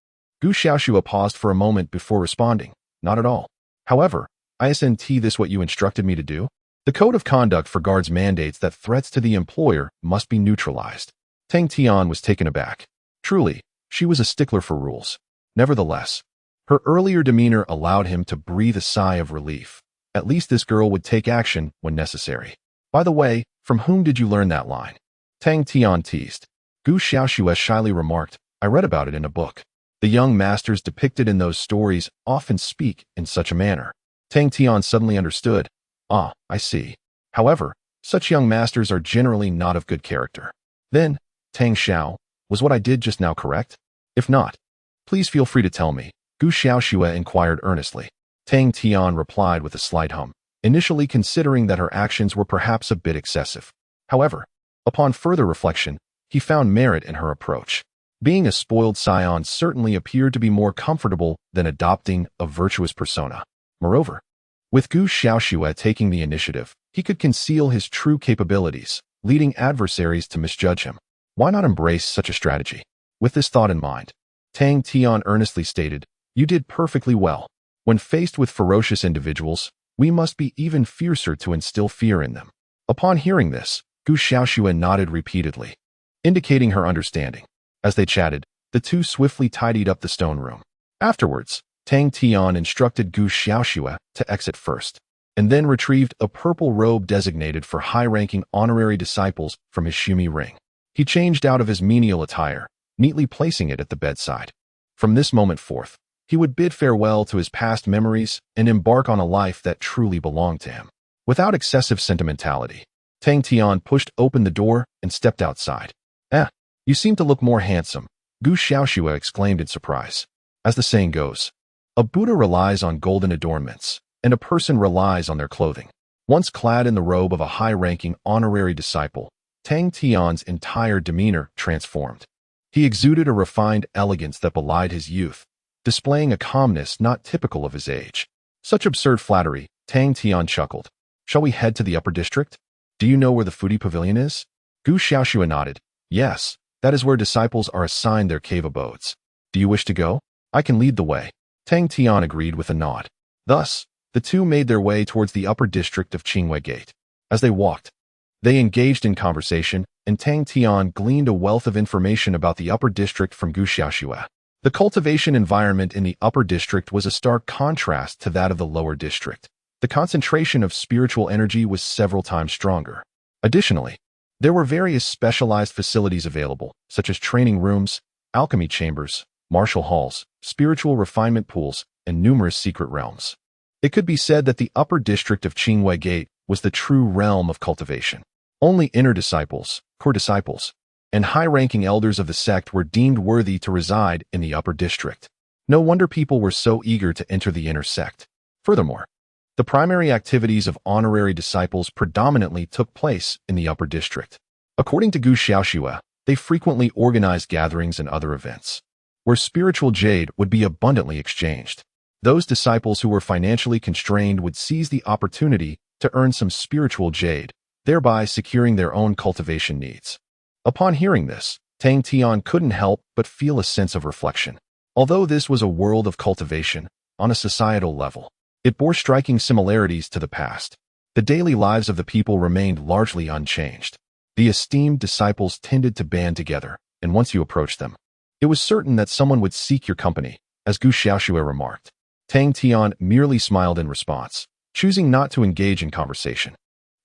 Gu Xiaoxue paused for a moment before responding, "Not at all. However, isn't this what you instructed me to do? The code of conduct for guards mandates that threats to the employer must be neutralized." Tang Tian was taken aback. Truly, she was a stickler for rules. Nevertheless, her earlier demeanor allowed him to breathe a sigh of relief. At least this girl would take action when necessary. "By the way, from whom did you learn that line?" Tang Tian teased. Gu Xiaoxue shyly remarked, "I read about it in a book. The young masters depicted in those stories often speak in such a manner." Tang Tian suddenly understood. "Ah, I see. However, such young masters are generally not of good character." "Then, Tang Xiao, was what I did just now correct? If not, please feel free to tell me," Gu Xiaoxue inquired earnestly. Tang Tian replied with a slight hum, initially considering that her actions were perhaps a bit excessive. However, upon further reflection, he found merit in her approach. Being a spoiled scion certainly appeared to be more comfortable than adopting a virtuous persona. Moreover, with Gu Xiaoxue taking the initiative, he could conceal his true capabilities, leading adversaries to misjudge him. Why not embrace such a strategy? With this thought in mind, Tang Tian earnestly stated, "You did perfectly well. When faced with ferocious individuals, we must be even fiercer to instill fear in them." Upon hearing this, Gu Xiaoxue nodded repeatedly, indicating her understanding. As they chatted, the two swiftly tidied up the stone room. Afterwards, Tang Tian instructed Gu Xiaoxue to exit first, and then retrieved a purple robe designated for high-ranking honorary disciples from his shumi ring. He changed out of his menial attire, neatly placing it at the bedside. From this moment forth, he would bid farewell to his past memories and embark on a life that truly belonged to him. Without excessive sentimentality, Tang Tian pushed open the door and stepped outside. You seem to look more handsome," Gu Xiaoxue exclaimed in surprise. As the saying goes, a Buddha relies on golden adornments, and a person relies on their clothing. Once clad in the robe of a high-ranking honorary disciple, Tang Tian's entire demeanor transformed. He exuded a refined elegance that belied his youth, displaying a calmness not typical of his age. Such absurd flattery, Tang Tian chuckled. "Shall we head to the upper district? Do you know where the foodie pavilion is?" Gu Xiaoxue nodded. "Yes, that is where disciples are assigned their cave abodes. Do you wish to go? I can lead the way." Tang Tian agreed with a nod. Thus, the two made their way towards the upper district of Qingwei Gate. As they walked, they engaged in conversation, and Tang Tian gleaned a wealth of information about the upper district from Gu Xiaoxue. The cultivation environment in the upper district was a stark contrast to that of the lower district. The concentration of spiritual energy was several times stronger. Additionally, there were various specialized facilities available, such as training rooms, alchemy chambers, martial halls, spiritual refinement pools, and numerous secret realms. It could be said that the upper district of Qingwei Gate was the true realm of cultivation. Only inner disciples, core disciples, and high-ranking elders of the sect were deemed worthy to reside in the upper district. No wonder people were so eager to enter the inner sect. Furthermore, the primary activities of honorary disciples predominantly took place in the upper district. According to Gu Xiaoxue, they frequently organized gatherings and other events, where spiritual jade would be abundantly exchanged. Those disciples who were financially constrained would seize the opportunity to earn some spiritual jade, thereby securing their own cultivation needs. Upon hearing this, Tang Tian couldn't help but feel a sense of reflection. Although this was a world of cultivation, on a societal level, it bore striking similarities to the past. The daily lives of the people remained largely unchanged. The esteemed disciples tended to band together, and once you approached them, it was certain that someone would seek your company, as Gu Xiaoxue remarked. Tang Tian merely smiled in response, choosing not to engage in conversation.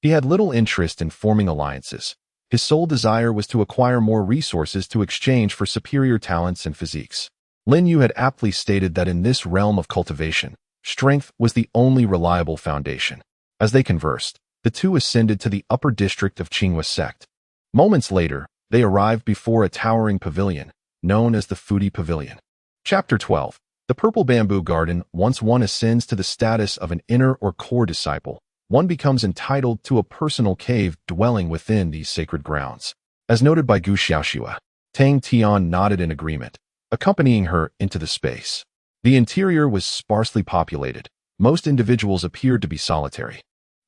He had little interest in forming alliances. His sole desire was to acquire more resources to exchange for superior talents and physiques. Lin Yu had aptly stated that in this realm of cultivation, strength was the only reliable foundation. As they conversed, the two ascended to the upper district of Qingwei sect. Moments later, they arrived before a towering pavilion, known as the Foodie Pavilion. Chapter 12. The Purple Bamboo Garden. Once one ascends to the status of an inner or core disciple, one becomes entitled to a personal cave dwelling within these sacred grounds. As noted by Gu Xiaoxue, Tang Tian nodded in agreement, accompanying her into the space. The interior was sparsely populated. Most individuals appeared to be solitary,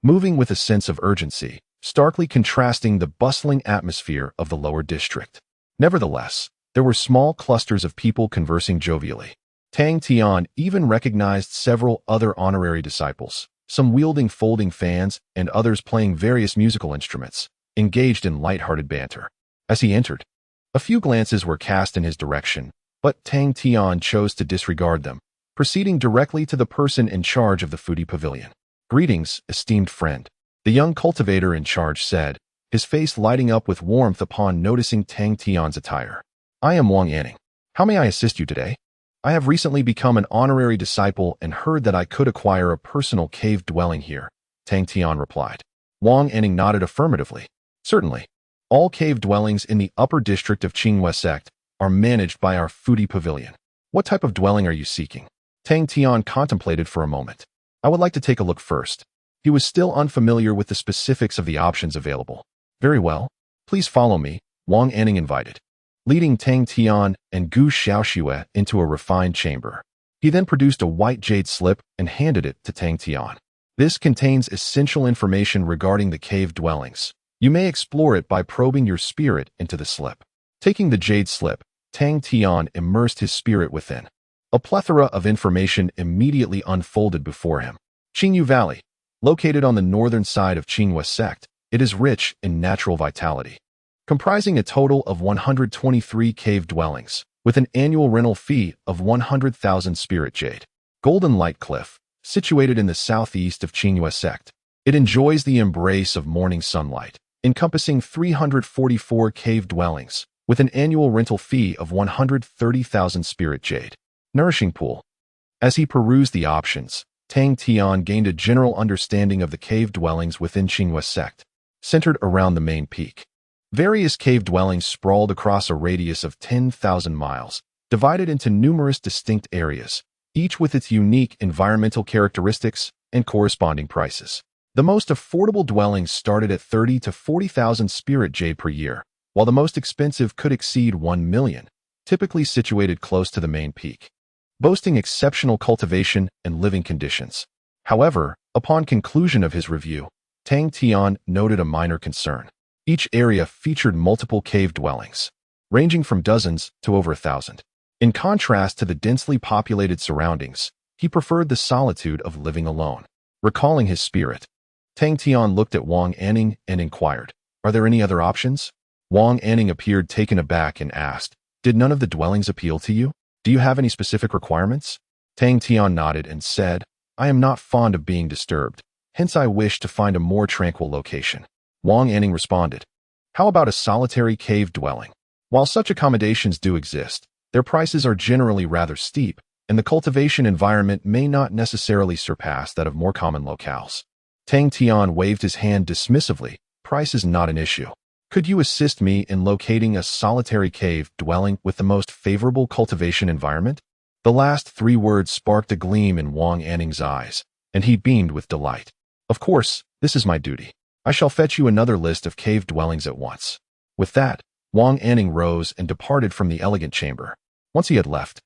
moving with a sense of urgency, starkly contrasting the bustling atmosphere of the lower district. Nevertheless, there were small clusters of people conversing jovially. Tang Tian even recognized several other honorary disciples, some wielding folding fans and others playing various musical instruments, engaged in light-hearted banter. As he entered, a few glances were cast in his direction, but Tang Tian chose to disregard them, proceeding directly to the person in charge of the foodie pavilion. "Greetings, esteemed friend," the young cultivator in charge said, his face lighting up with warmth upon noticing Tang Tian's attire. "I am Wang Anning. How may I assist you today?" "I have recently become an honorary disciple and heard that I could acquire a personal cave dwelling here," Tang Tian replied. Wang Anning nodded affirmatively. "Certainly. All cave dwellings in the upper district of Qinghua sect are managed by our foodie pavilion. What type of dwelling are you seeking?" Tang Tian contemplated for a moment. "I would like to take a look first." He was still unfamiliar with the specifics of the options available. "Very well. Please follow me," Wang Anning invited, leading Tang Tian and Gu Xiaoxue into a refined chamber. He then produced a white jade slip and handed it to Tang Tian. "This contains essential information regarding the cave dwellings. You may explore it by probing your spirit into the slip." Taking the jade slip, Tang Tian immersed his spirit within. A plethora of information immediately unfolded before him. Qingyu Valley, located on the northern side of Qinghua sect, it is rich in natural vitality, comprising a total of 123 cave dwellings, with an annual rental fee of 100,000 spirit jade. Golden Light Cliff, situated in the southeast of Qinghua sect. It enjoys the embrace of morning sunlight, encompassing 344 cave dwellings, with an annual rental fee of 130,000 spirit jade. Nourishing Pool. As he perused the options, Tang Tian gained a general understanding of the cave dwellings within Qinghua sect, centered around the main peak. Various cave dwellings sprawled across a radius of 10,000 miles, divided into numerous distinct areas, each with its unique environmental characteristics and corresponding prices. The most affordable dwellings started at 30 to 40,000 spirit jade per year, while the most expensive could exceed 1 million, typically situated close to the main peak, boasting exceptional cultivation and living conditions. However, upon conclusion of his review, Tang Tian noted a minor concern. Each area featured multiple cave dwellings, ranging from dozens to over 1,000. In contrast to the densely populated surroundings, he preferred the solitude of living alone. Recalling his spirit, Tang Tian looked at Wang Anning and inquired, "Are there any other options?" Wang Anning appeared taken aback and asked, "Did none of the dwellings appeal to you? Do you have any specific requirements?" Tang Tian nodded and said, "I am not fond of being disturbed, hence I wish to find a more tranquil location." Wang Anning responded, "How about a solitary cave dwelling? While such accommodations do exist, their prices are generally rather steep, and the cultivation environment may not necessarily surpass that of more common locales." Tang Tian waved his hand dismissively. "Price is not an issue. Could you assist me in locating a solitary cave dwelling with the most favorable cultivation environment?" The last 3 words sparked a gleam in Wang Anning's eyes, and he beamed with delight. "Of course, this is my duty. I shall fetch you another list of cave dwellings at once." With that, Wang Anning rose and departed from the elegant chamber. Once he had left,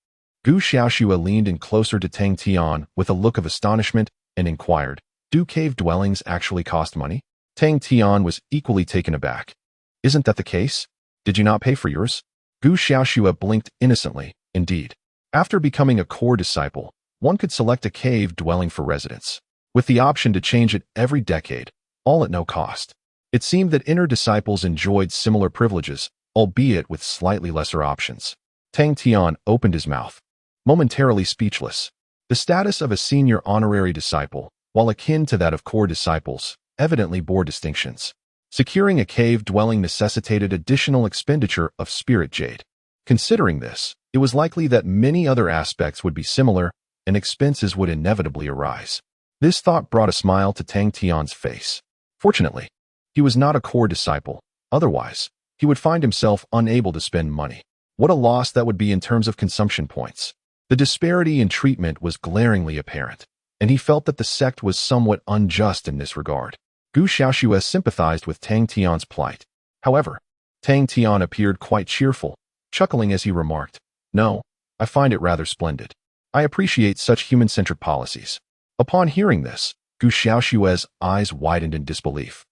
Gu Xiaoxue leaned in closer to Tang Tian with a look of astonishment and inquired, "Do cave dwellings actually cost money?" Tang Tian was equally taken aback. "Isn't that the case? Did you not pay for yours?" Gu Xiaoxue blinked innocently. Indeed, after becoming a core disciple, one could select a cave dwelling for residence, with the option to change it every decade, all at no cost. It seemed that inner disciples enjoyed similar privileges, albeit with slightly lesser options. Tang Tian opened his mouth, momentarily speechless. The status of a senior honorary disciple, while akin to that of core disciples, evidently bore distinctions. Securing a cave dwelling necessitated additional expenditure of spirit jade. Considering this, it was likely that many other aspects would be similar, and expenses would inevitably arise. This thought brought a smile to Tang Tian's face. Fortunately, he was not a core disciple. Otherwise, he would find himself unable to spend money. What a loss that would be in terms of consumption points. The disparity in treatment was glaringly apparent, and he felt that the sect was somewhat unjust in this regard. Gu Xiaoxue sympathized with Tang Tian's plight. However, Tang Tian appeared quite cheerful, chuckling as he remarked, "No, I find it rather splendid. I appreciate such human-centric policies." Upon hearing this, Gu Xiaoshue's eyes widened in disbelief.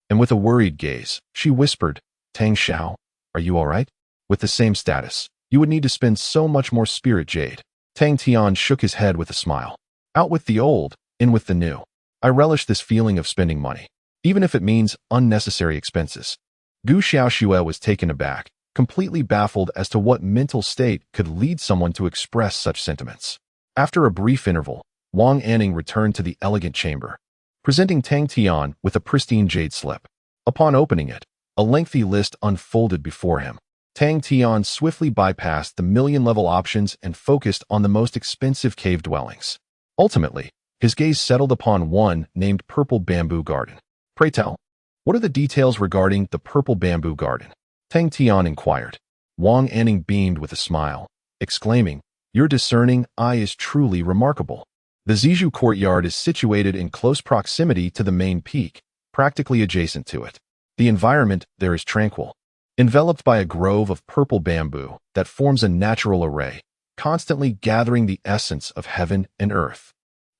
And with a worried gaze, she whispered, "Tang Xiao, are you all right? With the same status, you would need to spend so much more spirit jade." Tang Tian shook his head with a smile. "Out with the old, in with the new. I relish this feeling of spending money, even if it means unnecessary expenses." Gu Xiaoshue was taken aback, completely baffled as to what mental state could lead someone to express such sentiments. After a brief interval, Wang Anning returned to the elegant chamber, presenting Tang Tian with a pristine jade slip. Upon opening it, a lengthy list unfolded before him. Tang Tian swiftly bypassed the million-level options and focused on the most expensive cave dwellings. Ultimately, his gaze settled upon one named Purple Bamboo Garden. "Pray tell, what are the details regarding the Purple Bamboo Garden?" Tang Tian inquired. Wang Anning beamed with a smile, exclaiming, "Your discerning eye is truly remarkable. The Zijou courtyard is situated in close proximity to the main peak, practically adjacent to it. The environment there is tranquil, enveloped by a grove of purple bamboo that forms a natural array, constantly gathering the essence of heaven and earth.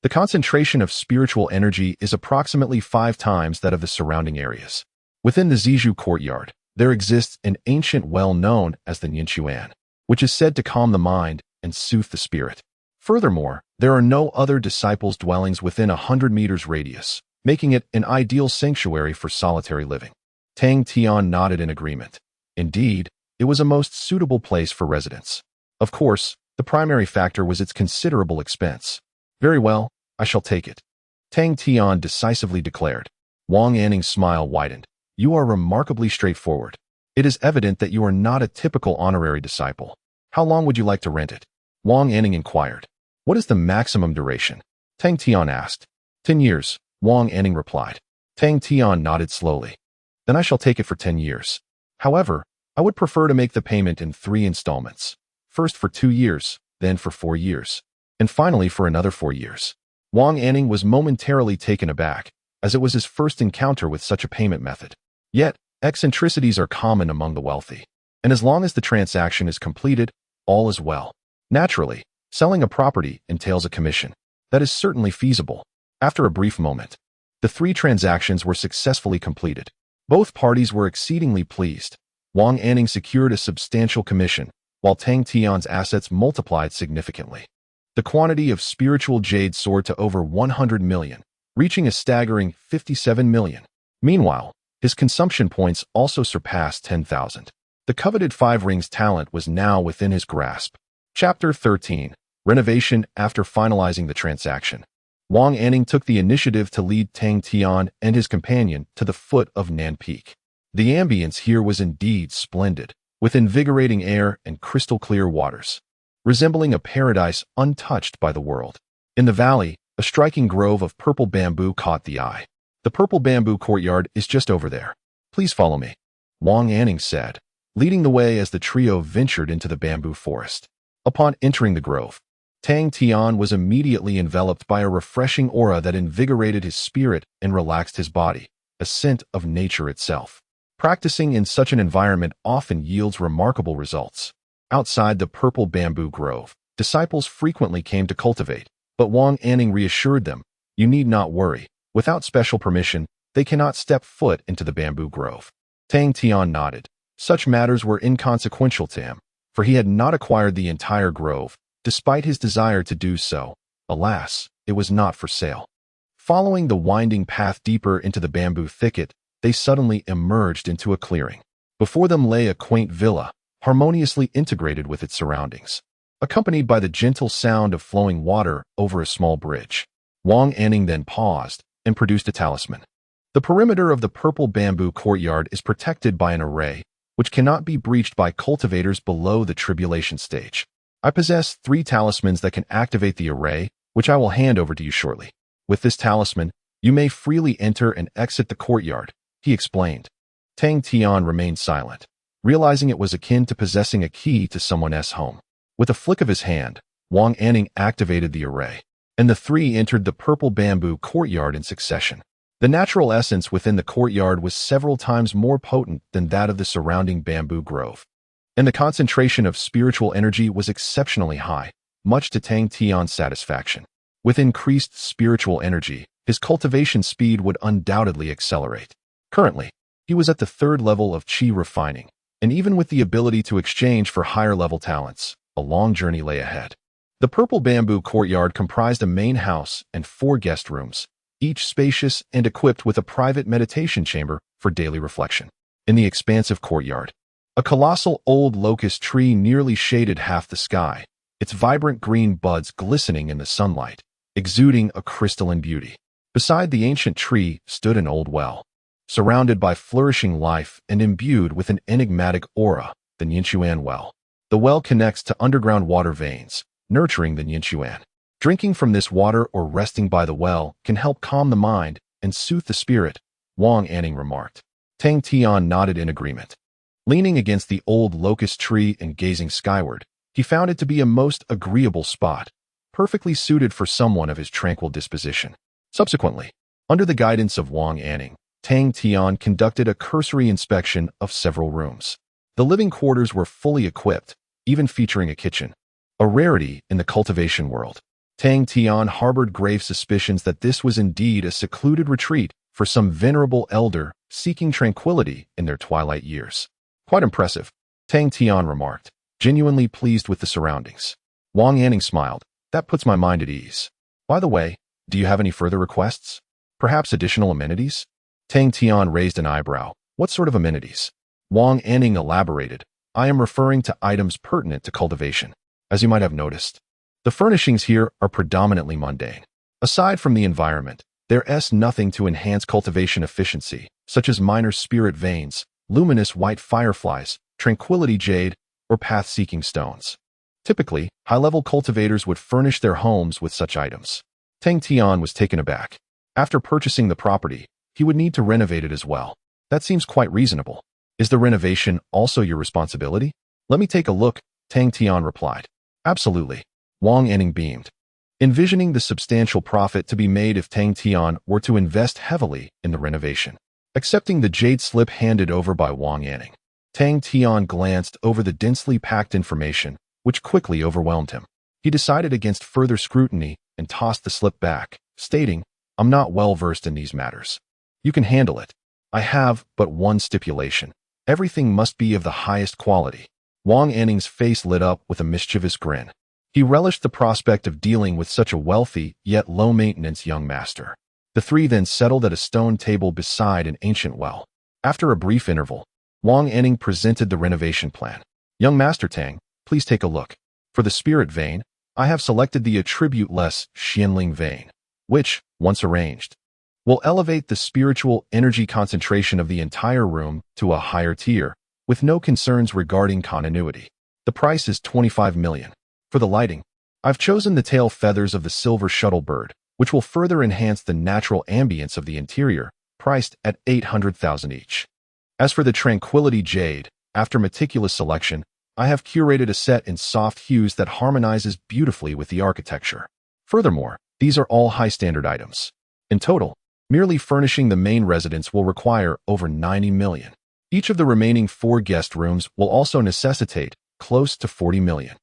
The concentration of spiritual energy is approximately 5 times that of the surrounding areas. Within the Zijou courtyard, there exists an ancient well known as the Nianquan, which is said to calm the mind and soothe the spirit. Furthermore, there are no other disciples' dwellings within 100 meters radius, making it an ideal sanctuary for solitary living." Tang Tian nodded in agreement. Indeed, it was a most suitable place for residence. Of course, the primary factor was its considerable expense. "Very well, I shall take it," Tang Tian decisively declared. Wang Anning's smile widened. "You are remarkably straightforward. It is evident that you are not a typical honorary disciple. How long would you like to rent it?" Wang Anning inquired. "What is the maximum duration?" Tang Tian asked. 10 years, Wang Anning replied. Tang Tian nodded slowly. "Then I shall take it for 10 years. However, I would prefer to make the payment in 3 installments. First for 2 years, then for 4 years, and finally for another 4 years. Wang Anning was momentarily taken aback, as it was his first encounter with such a payment method. Yet, eccentricities are common among the wealthy, and as long as the transaction is completed, all is well. Naturally, selling a property entails a commission. That is certainly feasible. After a brief moment, the 3 transactions were successfully completed. Both parties were exceedingly pleased. Wang Anning secured a substantial commission, while Tang Tian's assets multiplied significantly. The quantity of spiritual jade soared to over 100 million, reaching a staggering 57 million. Meanwhile, his consumption points also surpassed 10,000. The coveted 5 rings talent was now within his grasp. Chapter 13. Renovation. After finalizing the transaction, Wang Anning took the initiative to lead Tang Tian and his companion to the foot of Nan Peak. The ambience here was indeed splendid, with invigorating air and crystal-clear waters, resembling a paradise untouched by the world. In the valley, a striking grove of purple bamboo caught the eye. "The purple bamboo courtyard is just over there. Please follow me," Wang Anning said, leading the way as the trio ventured into the bamboo forest. Upon entering the grove, Tang Tian was immediately enveloped by a refreshing aura that invigorated his spirit and relaxed his body, a scent of nature itself. Practicing in such an environment often yields remarkable results. Outside the purple bamboo grove, disciples frequently came to cultivate, but Wang Anning reassured them, "You need not worry. Without special permission, they cannot step foot into the bamboo grove." Tang Tian nodded. Such matters were inconsequential to him, for he had not acquired the entire grove, despite his desire to do so. Alas, it was not for sale. Following the winding path deeper into the bamboo thicket, they suddenly emerged into a clearing. Before them lay a quaint villa, harmoniously integrated with its surroundings, accompanied by the gentle sound of flowing water over a small bridge. Wang Anning then paused and produced a talisman. The perimeter of the purple bamboo courtyard is protected by an array, which cannot be breached by cultivators below the tribulation stage. I possess 3 talismans that can activate the array, which I will hand over to you shortly. With this talisman, you may freely enter and exit the courtyard, he explained. Tang Tian remained silent, realizing it was akin to possessing a key to someone's home. With a flick of his hand, Wang Anning activated the array, and the 3 entered the purple bamboo courtyard in succession. The natural essence within the courtyard was several times more potent than that of the surrounding bamboo grove. and the concentration of spiritual energy was exceptionally high, much to Tang Tian's satisfaction. With increased spiritual energy, his cultivation speed would undoubtedly accelerate. Currently, he was at the third level of qi refining, and even with the ability to exchange for higher-level talents, a long journey lay ahead. The purple bamboo courtyard comprised a main house and 4 guest rooms, each spacious and equipped with a private meditation chamber for daily reflection. In the expansive courtyard, a colossal old locust tree nearly shaded half the sky, its vibrant green buds glistening in the sunlight, exuding a crystalline beauty. Beside the ancient tree stood an old well, surrounded by flourishing life and imbued with an enigmatic aura, the Ninshuan well. The well connects to underground water veins, nurturing the Ninshuan. Drinking from this water or resting by the well can help calm the mind and soothe the spirit, Wang Anning remarked. Tang Tian nodded in agreement. Leaning against the old locust tree and gazing skyward, he found it to be a most agreeable spot, perfectly suited for someone of his tranquil disposition. Subsequently, under the guidance of Wang Anning, Tang Tian conducted a cursory inspection of several rooms. The living quarters were fully equipped, even featuring a kitchen, a rarity in the cultivation world. Tang Tian harbored grave suspicions that this was indeed a secluded retreat for some venerable elder seeking tranquility in their twilight years. Quite impressive, Tang Tian remarked, genuinely pleased with the surroundings. Wang Anning smiled. That puts my mind at ease. By the way, do you have any further requests? Perhaps additional amenities? Tang Tian raised an eyebrow. What sort of amenities? Wang Anning elaborated. I am referring to items pertinent to cultivation. As you might have noticed, the furnishings here are predominantly mundane. Aside from the environment, there's nothing to enhance cultivation efficiency, such as minor spirit veins, luminous white fireflies, tranquility jade, or path-seeking stones. Typically, high-level cultivators would furnish their homes with such items. Tang Tian was taken aback. After purchasing the property, he would need to renovate it as well. That seems quite reasonable. Is the renovation also your responsibility? Let me take a look, Tang Tian replied. Absolutely. Wang Anning beamed, envisioning the substantial profit to be made if Tang Tian were to invest heavily in the renovation. Accepting the jade slip handed over by Wang Anning, Tang Tian glanced over the densely packed information, which quickly overwhelmed him. He decided against further scrutiny and tossed the slip back, stating, I'm not well versed in these matters. You can handle it. I have but one stipulation. Everything must be of the highest quality. Wang Anning's face lit up with a mischievous grin. He relished the prospect of dealing with such a wealthy, yet low-maintenance young master. The three then settled at a stone table beside an ancient well. After a brief interval, Wang Anning presented the renovation plan. Young Master Tang, please take a look. For the spirit vein, I have selected the attribute-less Xianling vein, which, once arranged, will elevate the spiritual energy concentration of the entire room to a higher tier, with no concerns regarding continuity. The price is 25 million. For the lighting, I've chosen the tail feathers of the silver shuttle bird, which will further enhance the natural ambience of the interior, priced at 800,000 each. As for the tranquility jade, after meticulous selection, I have curated a set in soft hues that harmonizes beautifully with the architecture. Furthermore, these are all high-standard items. In total, merely furnishing the main residence will require over 90 million. Each of the remaining 4 guest rooms will also necessitate close to 40 million.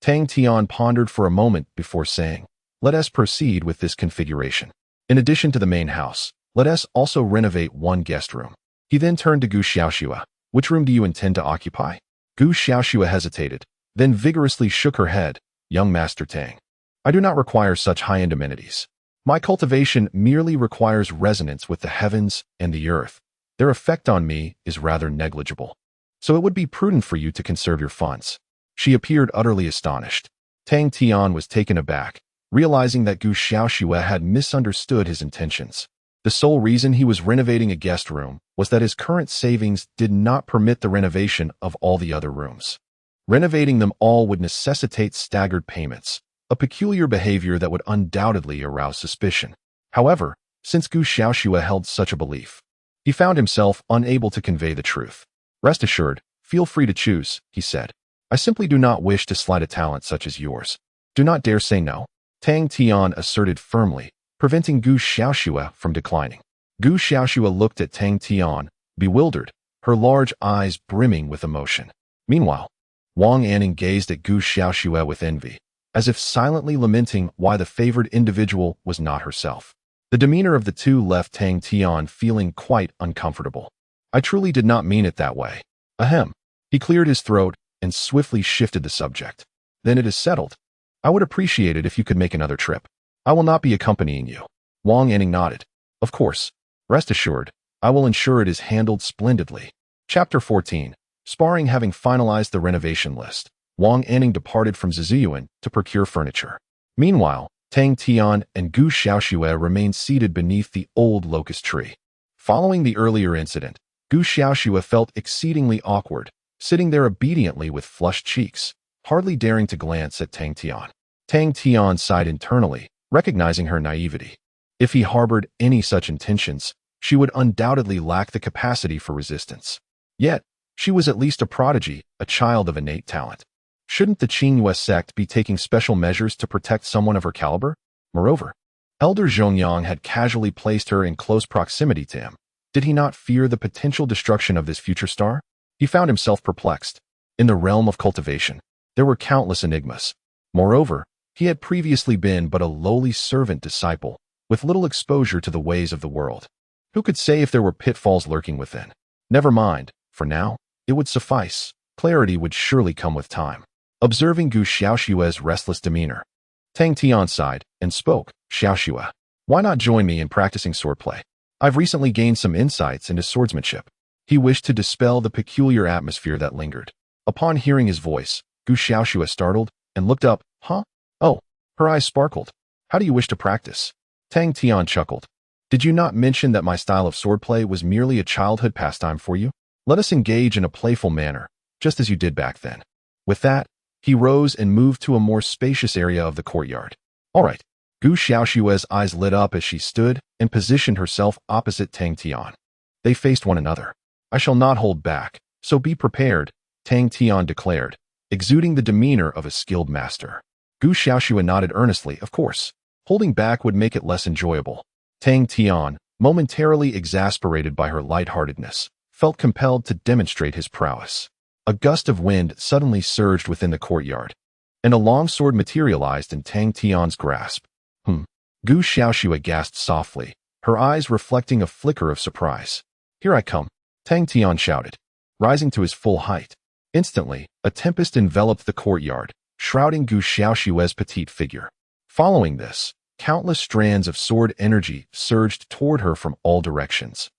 Tang Tian pondered for a moment before saying, let us proceed with this configuration. In addition to the main house, let us also renovate 1 guest room. He then turned to Gu Xiaoxua. Which room do you intend to occupy? Gu Xiaoxua hesitated, then vigorously shook her head. Young Master Tang, I do not require such high-end amenities. My cultivation merely requires resonance with the heavens and the earth. Their effect on me is rather negligible. So it would be prudent for you to conserve your funds. She appeared utterly astonished. Tang Tian was taken aback, realizing that Gu Xiaoxua had misunderstood his intentions. The sole reason he was renovating a guest room was that his current savings did not permit the renovation of all the other rooms. Renovating them all would necessitate staggered payments, a peculiar behavior that would undoubtedly arouse suspicion. However, since Gu Xiaoxua held such a belief, he found himself unable to convey the truth. Rest assured, feel free to choose, he said. I simply do not wish to slight a talent such as yours. Do not dare say no, Tang Tian asserted firmly, preventing Gu Xiaoxua from declining. Gu Xiaoxua looked at Tang Tian, bewildered, her large eyes brimming with emotion. Meanwhile, Wang Anning gazed at Gu Xiaoxue with envy, as if silently lamenting why the favored individual was not herself. The demeanor of the two left Tang Tian feeling quite uncomfortable. I truly did not mean it that way. Ahem. He cleared his throat and swiftly shifted the subject. Then it is settled. I would appreciate it if you could make another trip. I will not be accompanying you. Wang Anning nodded. Of course. Rest assured, I will ensure it is handled splendidly. Chapter 14. Sparring. Having finalized the renovation list, Wang Anning departed from Zizuyuan to procure furniture. Meanwhile, Tang Tian and Gu Xiaoxue remained seated beneath the old locust tree. Following the earlier incident, Gu Xiaoxue felt exceedingly awkward, sitting there obediently with flushed cheeks, hardly daring to glance at Tang Tian. Tang Tian sighed internally, recognizing her naivety. If he harbored any such intentions, she would undoubtedly lack the capacity for resistance. Yet, she was at least a prodigy, a child of innate talent. Shouldn't the Qingyue sect be taking special measures to protect someone of her caliber? Moreover, Elder Zhongyang had casually placed her in close proximity to him. Did he not fear the potential destruction of this future star? He found himself perplexed. In the realm of cultivation, there were countless enigmas. Moreover, he had previously been but a lowly servant disciple, with little exposure to the ways of the world. Who could say if there were pitfalls lurking within? Never mind, for now, it would suffice. Clarity would surely come with time. Observing Gu Xiaoxue's restless demeanor, Tang Tian sighed and spoke. Xiaoxue, why not join me in practicing swordplay? I've recently gained some insights into swordsmanship. He wished to dispel the peculiar atmosphere that lingered. Upon hearing his voice, Gu Xiaoxue startled and looked up. Huh? Oh, her eyes sparkled. How do you wish to practice? Tang Tian chuckled. Did you not mention that my style of swordplay was merely a childhood pastime for you? Let us engage in a playful manner, just as you did back then. With that, he rose and moved to a more spacious area of the courtyard. All right. Gu Xiaoxue's eyes lit up as she stood and positioned herself opposite Tang Tian. They faced one another. I shall not hold back, so be prepared, Tang Tian declared, exuding the demeanor of a skilled master. Gu Xiaoxue nodded earnestly. Of course. Holding back would make it less enjoyable. Tang Tian, momentarily exasperated by her lightheartedness, felt compelled to demonstrate his prowess. A gust of wind suddenly surged within the courtyard, and a long sword materialized in Tang Tian's grasp. Gu Xiaoxue gasped softly, her eyes reflecting a flicker of surprise. Here I come, Tang Tian shouted, rising to his full height. Instantly, a tempest enveloped the courtyard, shrouding Gu Xiaoxue's petite figure. Following this, countless strands of sword energy surged toward her from all directions.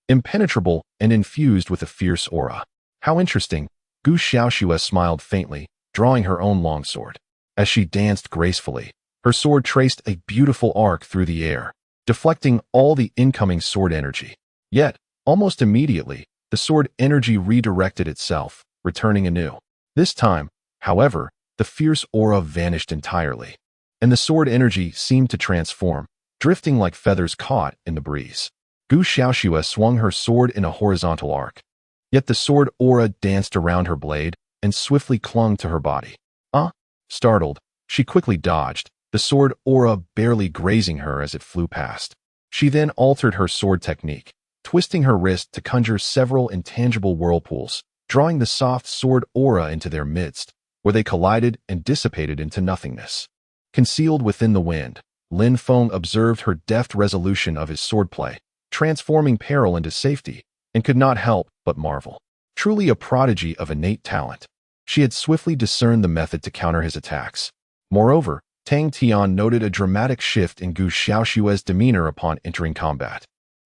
Impenetrable and infused with a fierce aura. How interesting, Gu Xiaoxue smiled faintly, drawing her own longsword. As she danced gracefully, her sword traced a beautiful arc through the air, deflecting all the incoming sword energy. Yet, almost immediately, the sword energy redirected itself, returning anew. This time, however, the fierce aura vanished entirely, and the sword energy seemed to transform, drifting like feathers caught in the breeze. Gu Xiaoxue swung her sword in a horizontal arc. Yet the sword aura danced around her blade and swiftly clung to her body. Startled, she quickly dodged, the sword aura barely grazing her as it flew past. She then altered her sword technique, twisting her wrist to conjure several intangible whirlpools, drawing the soft sword aura into their midst, where they collided and dissipated into nothingness. Concealed within the wind, Lin Feng observed her deft resolution of his swordplay, transforming peril into safety, and could not help but marvel. Truly a prodigy of innate talent. She had swiftly discerned the method to counter his attacks. Moreover, Tang Tian noted a dramatic shift in Gu Xiaoxue's demeanor upon entering combat.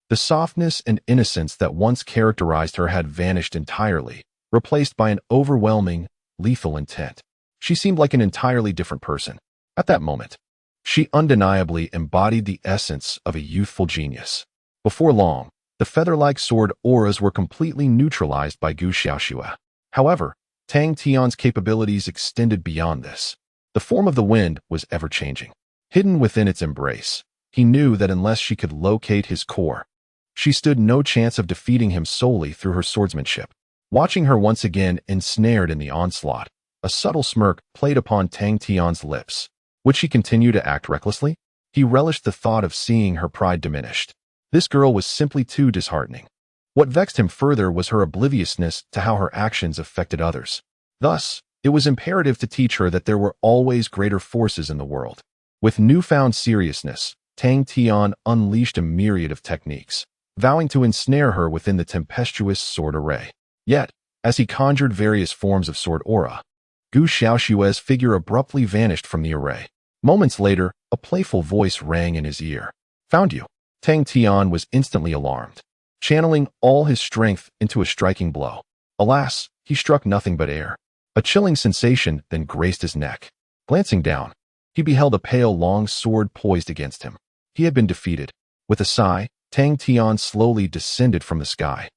The softness and innocence that once characterized her had vanished entirely, replaced by an overwhelming, lethal intent. She seemed like an entirely different person. At that moment, she undeniably embodied the essence of a youthful genius. Before long, the feather-like sword auras were completely neutralized by Gu Xiaoxue. However, Tang Tian's capabilities extended beyond this. The form of the wind was ever-changing. Hidden within its embrace, he knew that unless she could locate his core, she stood no chance of defeating him solely through her swordsmanship. Watching her once again ensnared in the onslaught, a subtle smirk played upon Tang Tian's lips. Would she continue to act recklessly? He relished the thought of seeing her pride diminished. This girl was simply too disheartening. What vexed him further was her obliviousness to how her actions affected others. Thus, It was imperative to teach her that there were always greater forces in the world. With newfound seriousness, Tang Tian unleashed a myriad of techniques, vowing to ensnare her within the tempestuous sword array. Yet, as he conjured various forms of sword aura, Gu Xiaoshue's figure abruptly vanished from the array. Moments later, a playful voice rang in his ear. "Found you." Tang Tian was instantly alarmed, channeling all his strength into a striking blow. Alas, he struck nothing but air. A chilling sensation then grazed his neck. Glancing down, he beheld a pale long sword poised against him. He had been defeated. With a sigh, Tang Tian slowly descended from the sky.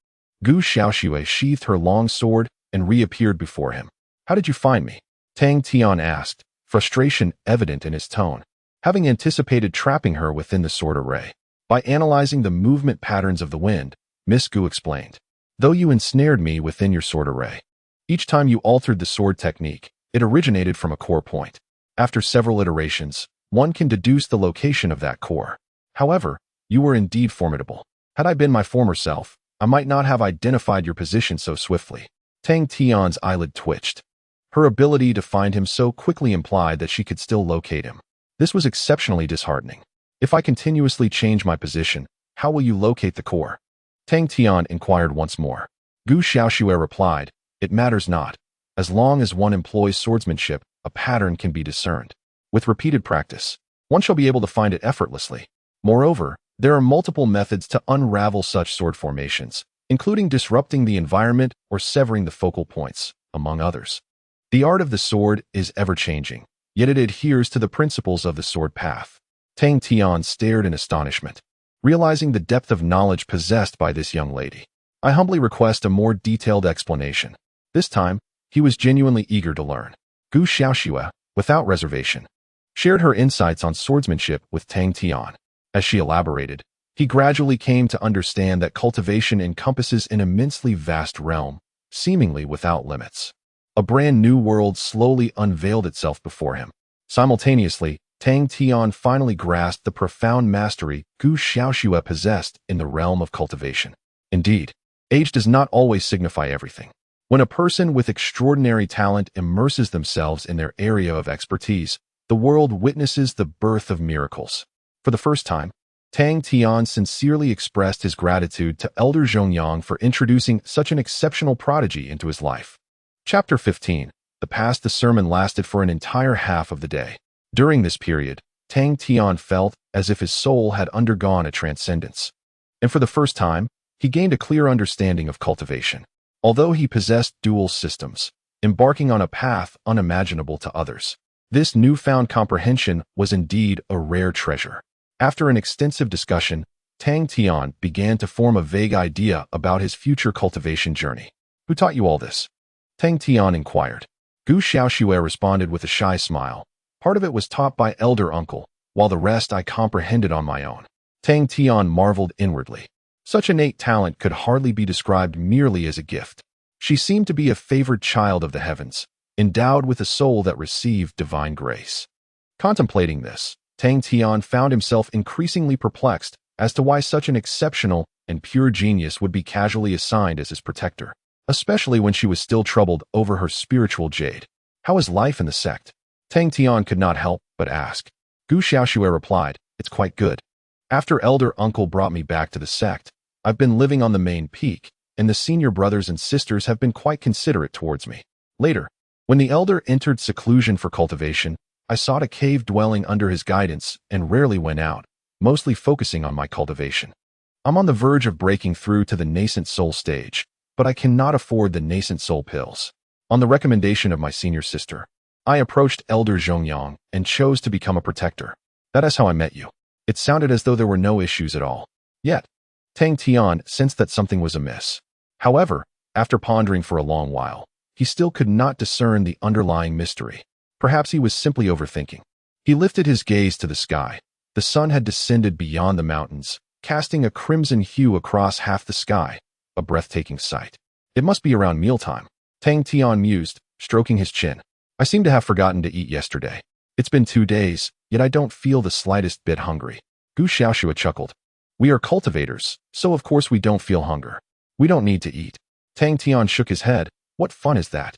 Gu Xiaoshue sheathed her long sword and reappeared before him. "How did you find me?" Tang Tian asked, frustration evident in his tone, having anticipated trapping her within the sword array. "By analyzing the movement patterns of the wind," Miss Gu explained. "Though you ensnared me within your sword array, each time you altered the sword technique, it originated from a core point. After several iterations, one can deduce the location of that core. However, you were indeed formidable. Had I been my former self, I might not have identified your position so swiftly." Tang Tian's eyelid twitched. Her ability to find him so quickly implied that she could still locate him. This was exceptionally disheartening. "If I continuously change my position, how will you locate the core?" Tang Tian inquired once more. Gu Xiaoshue replied, "It matters not. As long as one employs swordsmanship, a pattern can be discerned. With repeated practice, one shall be able to find it effortlessly. Moreover, there are multiple methods to unravel such sword formations, including disrupting the environment or severing the focal points, among others. The art of the sword is ever-changing, yet it adheres to the principles of the sword path." Tang Tian stared in astonishment, realizing the depth of knowledge possessed by this young lady. "I humbly request a more detailed explanation." This time, he was genuinely eager to learn. Gu Xiaoshue, without reservation, shared her insights on swordsmanship with Tang Tian. As she elaborated, he gradually came to understand that cultivation encompasses an immensely vast realm, seemingly without limits. A brand new world slowly unveiled itself before him. Simultaneously, Tang Tian finally grasped the profound mastery Gu Xiaoshue possessed in the realm of cultivation. Indeed, age does not always signify everything. When a person with extraordinary talent immerses themselves in their area of expertise, the world witnesses the birth of miracles. For the first time, Tang Tian sincerely expressed his gratitude to Elder Zhongyang for introducing such an exceptional prodigy into his life. Chapter 15. The sermon lasted for an entire half of the day. During this period, Tang Tian felt as if his soul had undergone a transcendence. And for the first time, he gained a clear understanding of cultivation. Although he possessed dual systems, embarking on a path unimaginable to others, this newfound comprehension was indeed a rare treasure. After an extensive discussion, Tang Tian began to form a vague idea about his future cultivation journey. "Who taught you all this?" Tang Tian inquired. Gu Xiaoshue responded with a shy smile. "Part of it was taught by elder uncle, while the rest I comprehended on my own." Tang Tian marveled inwardly. Such innate talent could hardly be described merely as a gift. She seemed to be a favored child of the heavens, endowed with a soul that received divine grace. Contemplating this, Tang Tian found himself increasingly perplexed as to why such an exceptional and pure genius would be casually assigned as his protector, especially when she was still troubled over her spiritual Jade. "How is life in the sect?" Tang Tian could not help but ask. Gu Xiaoshue replied, "It's quite good. After elder uncle brought me back to the sect, I've been living on the main peak, and the senior brothers and sisters have been quite considerate towards me. Later, when the elder entered seclusion for cultivation, I sought a cave dwelling under his guidance and rarely went out, mostly focusing on my cultivation. I'm on the verge of breaking through to the nascent soul stage, but I cannot afford the nascent soul pills. On the recommendation of my senior sister, I approached Elder Zhongyang and chose to become a protector. That is how I met you." It sounded as though there were no issues at all. Yet, Tang Tian sensed that something was amiss. However, after pondering for a long while, he still could not discern the underlying mystery. Perhaps he was simply overthinking. He lifted his gaze to the sky. The sun had descended beyond the mountains, casting a crimson hue across half the sky, a breathtaking sight. "It must be around mealtime," Tang Tian mused, stroking his chin. "I seem to have forgotten to eat yesterday. It's been 2 days, yet I don't feel the slightest bit hungry." Gu Xiaoshue chuckled. "We are cultivators, so of course we don't feel hunger. We don't need to eat." Tang Tian shook his head. "What fun is that?"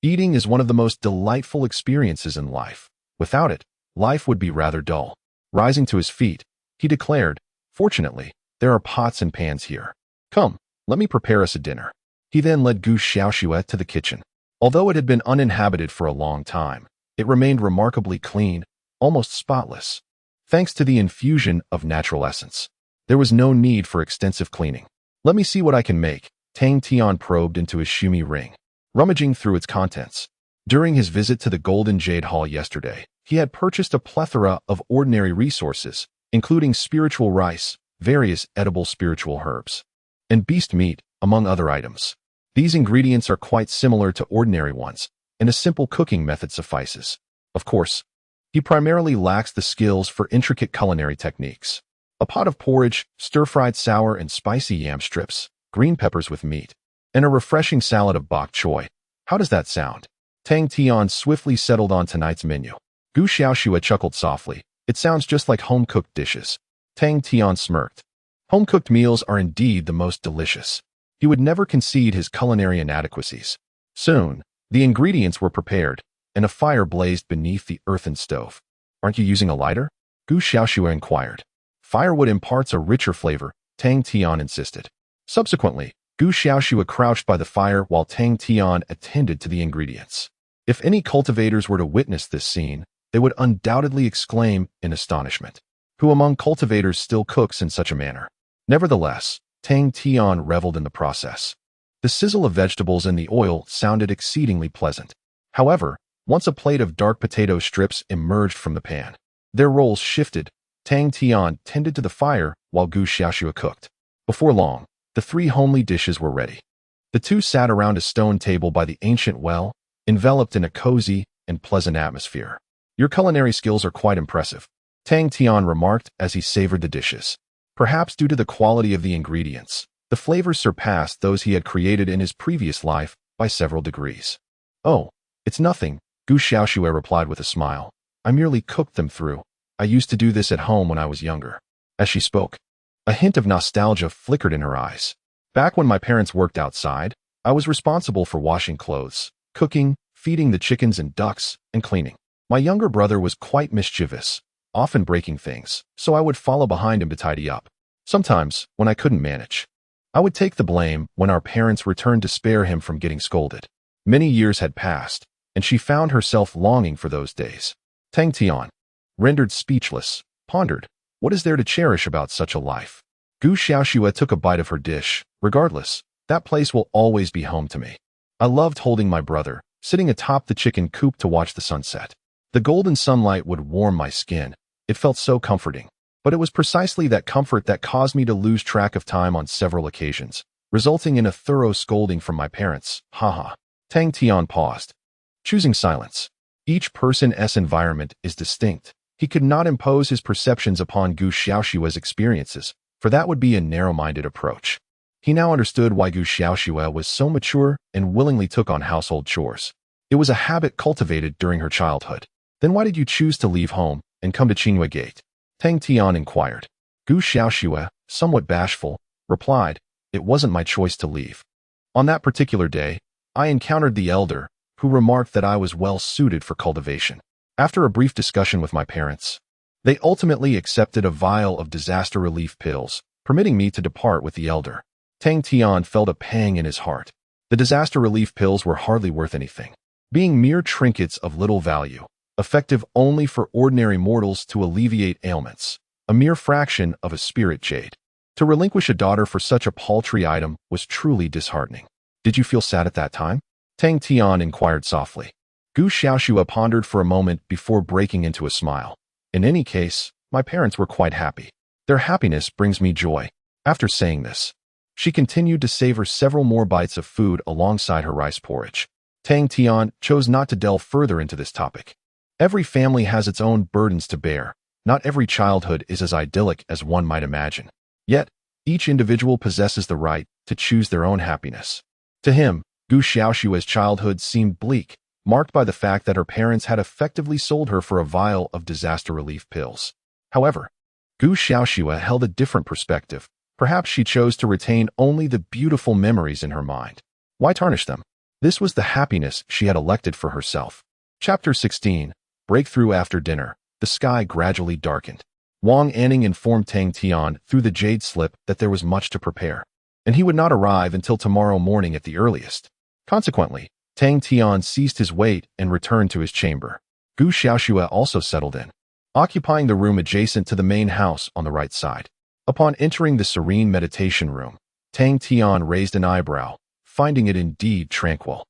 Eating is one of the most delightful experiences in life. Without it, life would be rather dull. Rising to his feet, he declared, "Fortunately, there are pots and pans here. Come, let me prepare us a dinner." He then led Gu Xiaoxue to the kitchen. Although it had been uninhabited for a long time, it remained remarkably clean, almost spotless. Thanks to the infusion of natural essence, there was no need for extensive cleaning. "Let me see what I can make," Tang Tian probed into his shumi ring, rummaging through its contents. During his visit to the Golden Jade Hall yesterday, he had purchased a plethora of ordinary resources, including spiritual rice, various edible spiritual herbs, and beast meat, among other items. These ingredients are quite similar to ordinary ones, and a simple cooking method suffices. Of course, he primarily lacks the skills for intricate culinary techniques. A pot of porridge, stir-fried sour and spicy yam strips, green peppers with meat, and a refreshing salad of bok choy. How does that sound? Tang Tian swiftly settled on tonight's menu. Gu Xiaoxue chuckled softly. "It sounds just like home-cooked dishes." Tang Tian smirked. Home-cooked meals are indeed the most delicious. He would never concede his culinary inadequacies. Soon, the ingredients were prepared, and a fire blazed beneath the earthen stove. "Aren't you using a lighter?" Gu Xiaoxue inquired. "Firewood imparts a richer flavor," Tang Tian insisted. Subsequently, Gu Xiaoxue crouched by the fire while Tang Tian attended to the ingredients. If any cultivators were to witness this scene, they would undoubtedly exclaim in astonishment. Who among cultivators still cooks in such a manner? Nevertheless, Tang Tian reveled in the process. The sizzle of vegetables in the oil sounded exceedingly pleasant. However, once a plate of dark potato strips emerged from the pan, their roles shifted. Tang Tian tended to the fire while Gu Xiaoxue cooked. Before long, the three homely dishes were ready. The two sat around a stone table by the ancient well, enveloped in a cozy and pleasant atmosphere. "Your culinary skills are quite impressive," Tang Tian remarked as he savored the dishes. Perhaps due to the quality of the ingredients, the flavors surpassed those he had created in his previous life by several degrees. "Oh, it's nothing," Gu Xiaoxue replied with a smile. "I merely cooked them through. I used to do this at home when I was younger." As she spoke, a hint of nostalgia flickered in her eyes. "Back when my parents worked outside, I was responsible for washing clothes, cooking, feeding the chickens and ducks, and cleaning. My younger brother was quite mischievous, often breaking things, so I would follow behind him to tidy up. Sometimes, when I couldn't manage, I would take the blame when our parents returned to spare him from getting scolded." Many years had passed, and she found herself longing for those days. Tang Tian, rendered speechless, pondered, what is there to cherish about such a life? Gu Xiaoxue took a bite of her dish. "Regardless, that place will always be home to me. I loved holding my brother, sitting atop the chicken coop to watch the sunset. The golden sunlight would warm my skin. It felt so comforting. But it was precisely that comfort that caused me to lose track of time on several occasions, resulting in a thorough scolding from my parents. Haha." Tang Tian paused, choosing silence. Each person's environment is distinct. He could not impose his perceptions upon Gu Xiaoxue's experiences, for that would be a narrow-minded approach. He now understood why Gu Xiaoxue was so mature and willingly took on household chores. It was a habit cultivated during her childhood. "Then why did you choose to leave home and come to Qingyue Gate?" Tang Tian inquired. Gu Xiaoxue, somewhat bashful, replied, "It wasn't my choice to leave. On that particular day, I encountered the elder, who remarked that I was well suited for cultivation. After a brief discussion with my parents, they ultimately accepted a vial of disaster relief pills, permitting me to depart with the elder." Tang Tian felt a pang in his heart. The disaster relief pills were hardly worth anything, being mere trinkets of little value, effective only for ordinary mortals to alleviate ailments, a mere fraction of a spirit jade. To relinquish a daughter for such a paltry item was truly disheartening. "Did you feel sad at that time?" Tang Tian inquired softly. Gu Xiaoxue pondered for a moment before breaking into a smile. "In any case, my parents were quite happy. Their happiness brings me joy." After saying this, she continued to savor several more bites of food alongside her rice porridge. Tang Tian chose not to delve further into this topic. Every family has its own burdens to bear. Not every childhood is as idyllic as one might imagine. Yet, each individual possesses the right to choose their own happiness. To him, Gu Xiaoxue's childhood seemed bleak, marked by the fact that her parents had effectively sold her for a vial of disaster relief pills. However, Gu Xiaoxue held a different perspective. Perhaps she chose to retain only the beautiful memories in her mind. Why tarnish them? This was the happiness she had elected for herself. Chapter 16. Breakthrough. After dinner, the sky gradually darkened. Wang Anning informed Tang Tian through the Jade slip that there was much to prepare, and he would not arrive until tomorrow morning at the earliest. Consequently, Tang Tian ceased his wait and returned to his chamber. Gu Xiaoxue also settled in, occupying the room adjacent to the main house on the right side. Upon entering the serene meditation room, Tang Tian raised an eyebrow, finding it indeed tranquil,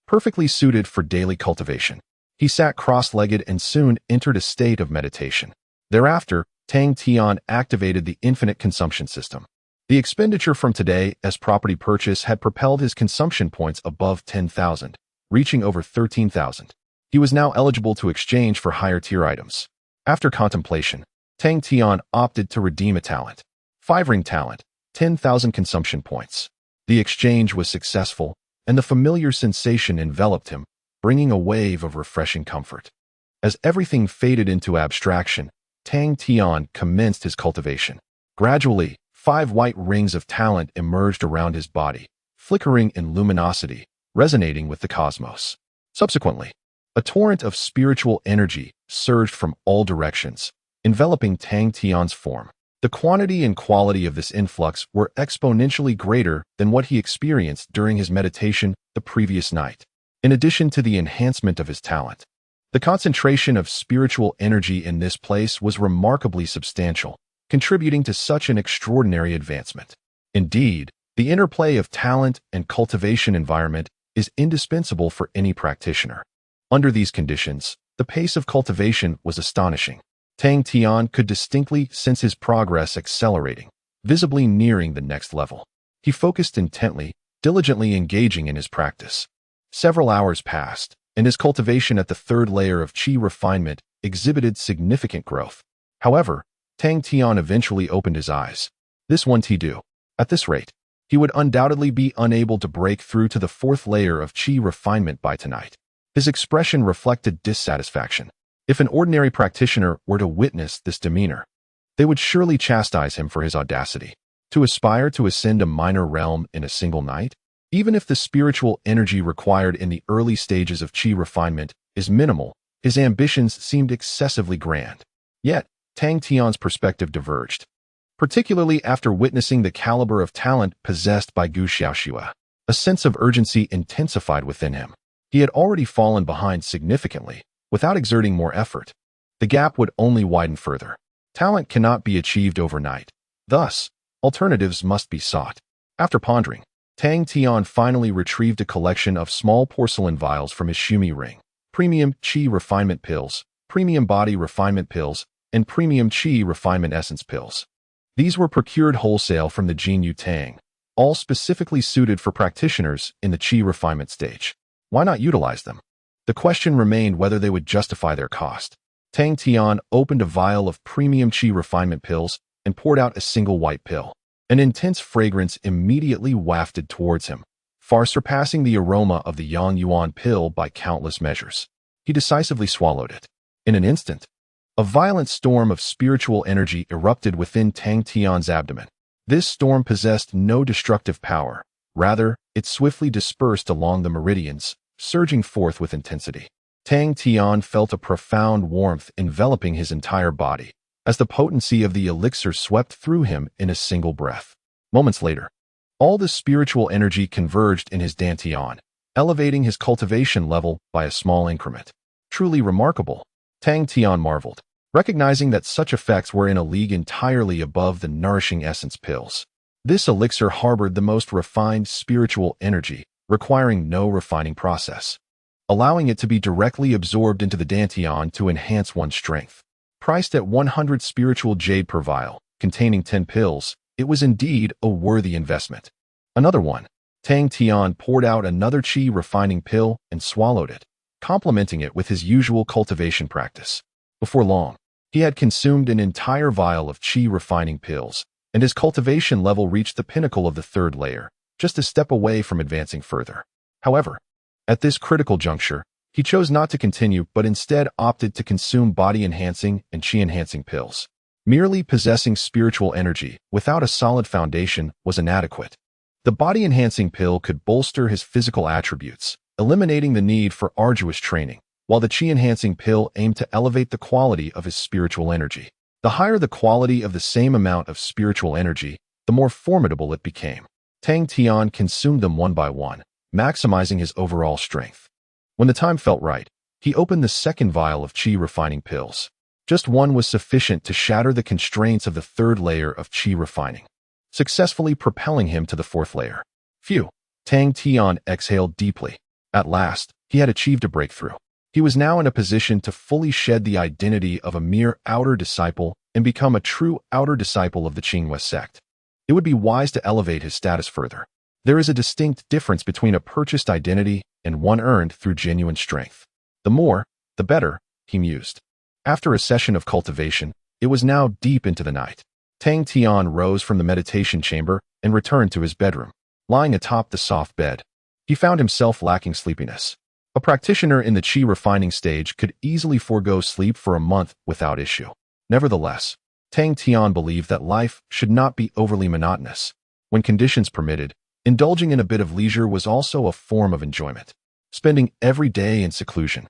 perfectly suited for daily cultivation. He sat cross-legged and soon entered a state of meditation. Thereafter, Tang Tian activated the infinite consumption system. The expenditure from today as property purchase had propelled his consumption points above 10,000, reaching over 13,000. He was now eligible to exchange for higher-tier items. After contemplation, Tang Tian opted to redeem a talent. 5-ring talent, 10,000 consumption points. The exchange was successful, and the familiar sensation enveloped him, bringing a wave of refreshing comfort. As everything faded into abstraction, Tang Tian commenced his cultivation. Gradually, 5 white rings of talent emerged around his body, flickering in luminosity, resonating with the cosmos. Subsequently, a torrent of spiritual energy surged from all directions, enveloping Tang Tian's form. The quantity and quality of this influx were exponentially greater than what he experienced during his meditation the previous night. In addition to the enhancement of his talent, the concentration of spiritual energy in this place was remarkably substantial, contributing to such an extraordinary advancement. Indeed, the interplay of talent and cultivation environment is indispensable for any practitioner. Under these conditions, the pace of cultivation was astonishing. Tang Tian could distinctly sense his progress accelerating, visibly nearing the next level. He focused intently, diligently engaging in his practice. Several hours passed, and his cultivation at the 3rd layer of qi refinement exhibited significant growth. However, Tang Tian eventually opened his eyes. This won't he do? At this rate, he would undoubtedly be unable to break through to the 4th layer of qi refinement by tonight. His expression reflected dissatisfaction. If an ordinary practitioner were to witness this demeanor, they would surely chastise him for his audacity. To aspire to ascend a minor realm in a single night? Even if the spiritual energy required in the early stages of qi refinement is minimal, his ambitions seemed excessively grand. Yet, Tang Tian's perspective diverged, particularly after witnessing the caliber of talent possessed by Gu Xiaoxue. A sense of urgency intensified within him. He had already fallen behind significantly. Without exerting more effort, the gap would only widen further. Talent cannot be achieved overnight. Thus, alternatives must be sought. After pondering, Tang Tian finally retrieved a collection of small porcelain vials from his Shumi ring. Premium Qi Refinement Pills, Premium Body Refinement Pills, and Premium Qi Refinement Essence Pills. These were procured wholesale from the Jinyu Tang, all specifically suited for practitioners in the Qi refinement stage. Why not utilize them? The question remained whether they would justify their cost. Tang Tian opened a vial of premium qi refinement pills and poured out a single white pill. An intense fragrance immediately wafted towards him, far surpassing the aroma of the Yang Yuan pill by countless measures. He decisively swallowed it. In an instant, a violent storm of spiritual energy erupted within Tang Tian's abdomen. This storm possessed no destructive power. Rather, it swiftly dispersed along the meridians, surging forth with intensity. Tang Tian felt a profound warmth enveloping his entire body, as the potency of the elixir swept through him in a single breath. Moments later, all the spiritual energy converged in his dantian, elevating his cultivation level by a small increment. Truly remarkable, Tang Tian marveled, recognizing that such effects were in a league entirely above the nourishing essence pills. This elixir harbored the most refined spiritual energy, requiring no refining process, allowing it to be directly absorbed into the dantian to enhance one's strength. Priced at 100 spiritual jade per vial, containing 10 pills, it was indeed a worthy investment. Another one. Tang Tian poured out another qi refining pill and swallowed it, complementing it with his usual cultivation practice. Before long, he had consumed an entire vial of qi refining pills, and his cultivation level reached the pinnacle of the 3rd layer, just a step away from advancing further. However, at this critical juncture, he chose not to continue but instead opted to consume body-enhancing and qi-enhancing pills. Merely possessing spiritual energy without a solid foundation was inadequate. The body-enhancing pill could bolster his physical attributes, eliminating the need for arduous training, while the qi-enhancing pill aimed to elevate the quality of his spiritual energy. The higher the quality of the same amount of spiritual energy, the more formidable it became. Tang Tian consumed them one by one, maximizing his overall strength. When the time felt right, he opened the second vial of qi refining pills. Just one was sufficient to shatter the constraints of the third layer of qi refining, successfully propelling him to the fourth layer. Phew! Tang Tian exhaled deeply. At last, he had achieved a breakthrough. He was now in a position to fully shed the identity of a mere outer disciple and become a true outer disciple of the Qingwei sect. It would be wise to elevate his status further. There is a distinct difference between a purchased identity and one earned through genuine strength. The more, the better, he mused. After a session of cultivation, it was now deep into the night. Tang Tian rose from the meditation chamber and returned to his bedroom. Lying atop the soft bed, he found himself lacking sleepiness. A practitioner in the qi refining stage could easily forego sleep for a month without issue. Nevertheless, Tang Tian believed that life should not be overly monotonous. When conditions permitted, indulging in a bit of leisure was also a form of enjoyment. Spending every day in seclusion,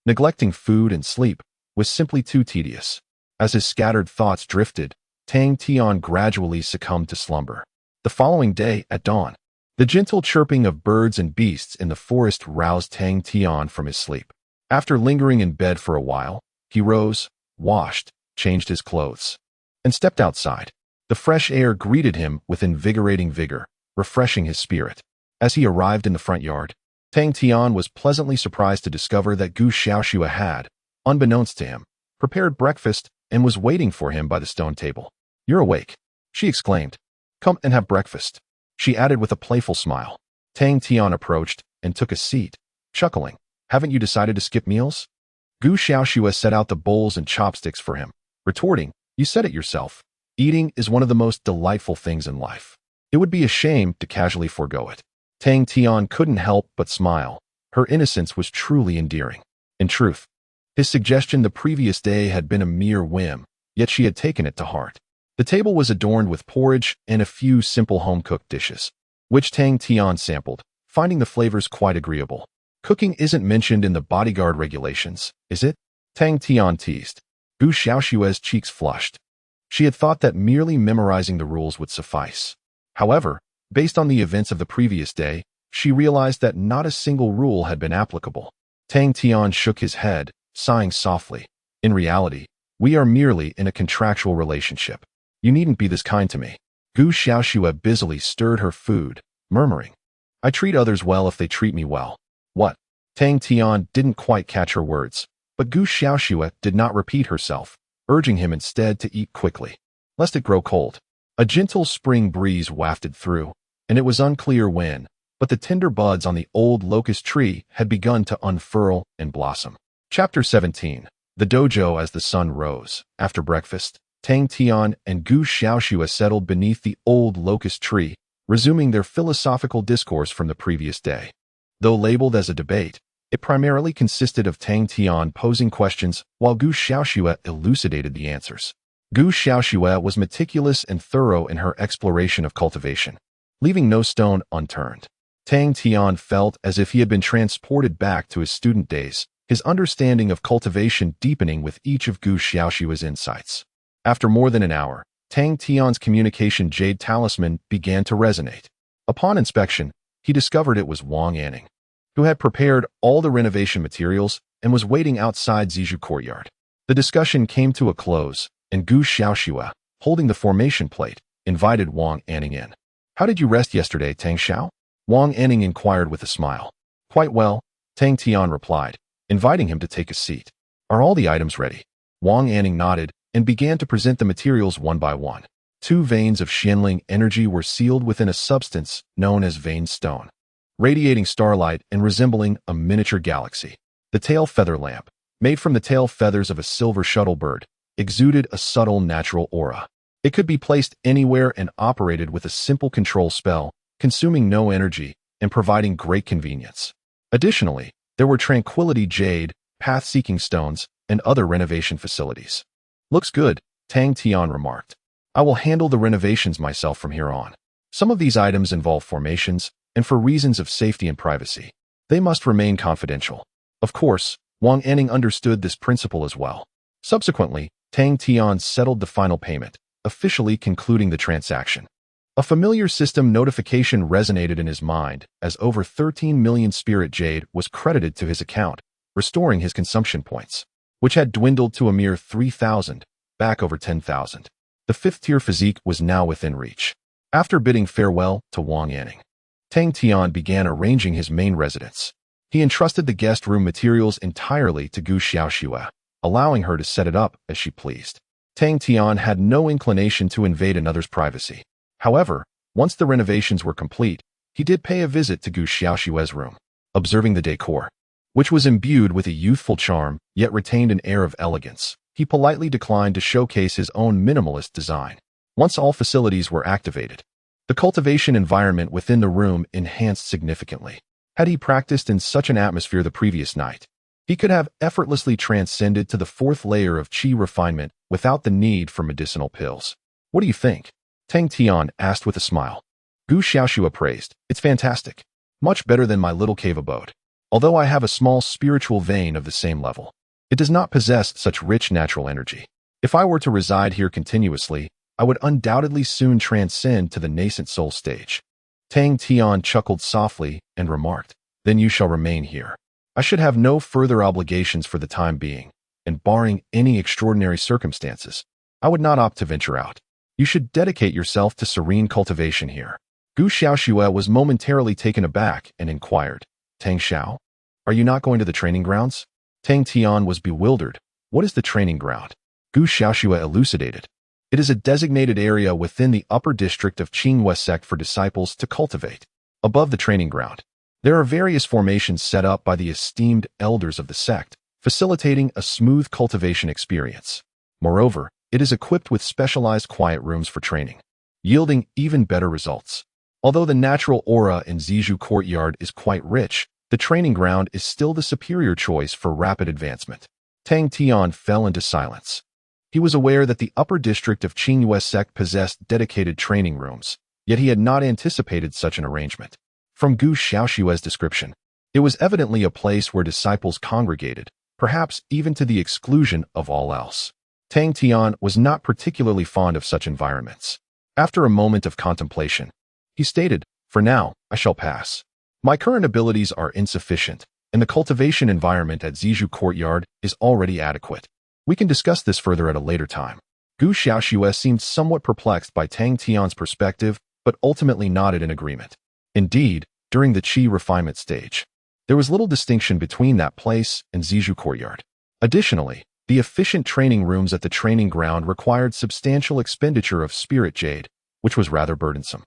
neglecting food and sleep, was simply too tedious. As his scattered thoughts drifted, Tang Tian gradually succumbed to slumber. The following day, at dawn, the gentle chirping of birds and beasts in the forest roused Tang Tian from his sleep. After lingering in bed for a while, he rose, washed, changed his clothes, and stepped outside. The fresh air greeted him with invigorating vigor, refreshing his spirit. As he arrived in the front yard, Tang Tian was pleasantly surprised to discover that Gu Xiaoxue had, unbeknownst to him, prepared breakfast and was waiting for him by the stone table. "You're awake," she exclaimed. "Come and have breakfast," she added with a playful smile. Tang Tian approached and took a seat, chuckling. "Haven't you decided to skip meals?" Gu Xiaoxue set out the bowls and chopsticks for him, retorting, "You said it yourself. Eating is one of the most delightful things in life. It would be a shame to casually forego it." Tang Tian couldn't help but smile. Her innocence was truly endearing. In truth, his suggestion the previous day had been a mere whim, yet she had taken it to heart. The table was adorned with porridge and a few simple home-cooked dishes, which Tang Tian sampled, finding the flavors quite agreeable. "Cooking isn't mentioned in the bodyguard regulations, is it?" Tang Tian teased. Gu Xiaoxue's cheeks flushed. She had thought that merely memorizing the rules would suffice. However, based on the events of the previous day, she realized that not a single rule had been applicable. Tang Tian shook his head, sighing softly. "In reality, we are merely in a contractual relationship. You needn't be this kind to me." Gu Xiaoxue busily stirred her food, murmuring, "I treat others well if they treat me well." "What?" Tang Tian didn't quite catch her words, but Gu Xiaoxue did not repeat herself, urging him instead to eat quickly, lest it grow cold. A gentle spring breeze wafted through, and it was unclear when, but the tender buds on the old locust tree had begun to unfurl and blossom. Chapter 17. The Dojo. As the sun rose, after breakfast, Tang Tian and Gu Xiaoxue settled beneath the old locust tree, resuming their philosophical discourse from the previous day. Though labeled as a debate, it primarily consisted of Tang Tian posing questions while Gu Xiaoxue elucidated the answers. Gu Xiaoxue was meticulous and thorough in her exploration of cultivation, leaving no stone unturned. Tang Tian felt as if he had been transported back to his student days, his understanding of cultivation deepening with each of Gu Xiaoxue's insights. After more than an hour, Tang Tian's communication Jade talisman began to resonate. Upon inspection, he discovered it was Wang Anning, who had prepared all the renovation materials and was waiting outside Zizhu courtyard. The discussion came to a close, and Gu Xiaoxue, holding the formation plate, invited Wang Anning in. "How did you rest yesterday, Tang Xiao?" Wang Anning inquired with a smile. "Quite well," Tang Tian replied, inviting him to take a seat. "Are all the items ready?" Wang Anning nodded and began to present the materials one by one. 2 veins of Xianling energy were sealed within a substance known as vein stone, radiating starlight and resembling a miniature galaxy. The tail feather lamp, made from the tail feathers of a silver shuttle bird, exuded a subtle natural aura. It could be placed anywhere and operated with a simple control spell, consuming no energy and providing great convenience. Additionally, there were tranquility jade, path-seeking stones, and other renovation facilities. "Looks good," Tang Tian remarked. "I will handle the renovations myself from here on." Some of these items involve formations, and for reasons of safety and privacy, they must remain confidential. Of course, Wang Enning understood this principle as well. Subsequently, Tang Tian settled the final payment, officially concluding the transaction. A familiar system notification resonated in his mind as over 13 million spirit jade was credited to his account, restoring his consumption points, which had dwindled to a mere 3,000, back over 10,000. The fifth-tier physique was now within reach. After bidding farewell to Wang Enning, Tang Tian began arranging his main residence. He entrusted the guest room materials entirely to Gu Xiaoxue, allowing her to set it up as she pleased. Tang Tian had no inclination to invade another's privacy. However, once the renovations were complete, he did pay a visit to Gu Xiaoxue's room, observing the decor, which was imbued with a youthful charm, yet retained an air of elegance. He politely declined to showcase his own minimalist design. Once all facilities were activated, the cultivation environment within the room enhanced significantly. Had he practiced in such an atmosphere the previous night, he could have effortlessly transcended to the fourth layer of qi refinement without the need for medicinal pills. What do you think? Tang Tian asked with a smile. Gu Xiaoxue praised. It's fantastic. Much better than my little cave abode. Although I have a small spiritual vein of the same level, it does not possess such rich natural energy. If I were to reside here continuously, I would undoubtedly soon transcend to the nascent soul stage. Tang Tian chuckled softly and remarked, then you shall remain here. I should have no further obligations for the time being, and barring any extraordinary circumstances, I would not opt to venture out. You should dedicate yourself to serene cultivation here. Gu Xiaoxue was momentarily taken aback and inquired, Tang Xiao, are you not going to the training grounds? Tang Tian was bewildered. What is the training ground? Gu Xiaoxue elucidated. It is a designated area within the upper district of Qinghua sect for disciples to cultivate. Above the training ground, there are various formations set up by the esteemed elders of the sect, facilitating a smooth cultivation experience. Moreover, it is equipped with specialized quiet rooms for training, yielding even better results. Although the natural aura in Zizhu courtyard is quite rich, the training ground is still the superior choice for rapid advancement. Tang Tian fell into silence. He was aware that the upper district of Qinghua sect possessed dedicated training rooms, yet he had not anticipated such an arrangement. From Gu Xiaoxue's description, it was evidently a place where disciples congregated, perhaps even to the exclusion of all else. Tang Tian was not particularly fond of such environments. After a moment of contemplation, he stated, for now, I shall pass. My current abilities are insufficient, and the cultivation environment at Zizhu courtyard is already adequate. We can discuss this further at a later time. Gu Xiaoxue seemed somewhat perplexed by Tang Tian's perspective, but ultimately nodded in agreement. Indeed, during the qi refinement stage, there was little distinction between that place and Zizhu courtyard. Additionally, the efficient training rooms at the training ground required substantial expenditure of spirit jade, which was rather burdensome,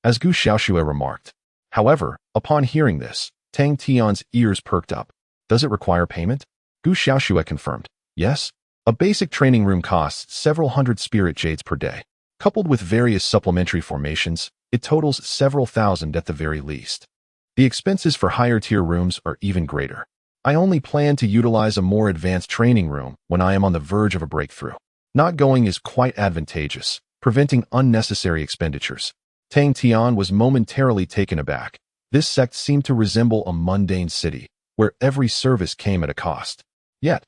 as Gu Xiaoxue remarked. However, upon hearing this, Tang Tian's ears perked up. Does it require payment? Gu Xiaoxue confirmed. Yes. A basic training room costs several hundred spirit jades per day. Coupled with various supplementary formations, it totals several thousand at the very least. The expenses for higher-tier rooms are even greater. I only plan to utilize a more advanced training room when I am on the verge of a breakthrough. Not going is quite advantageous, preventing unnecessary expenditures. Tang Tian was momentarily taken aback. This sect seemed to resemble a mundane city, where every service came at a cost. Yet,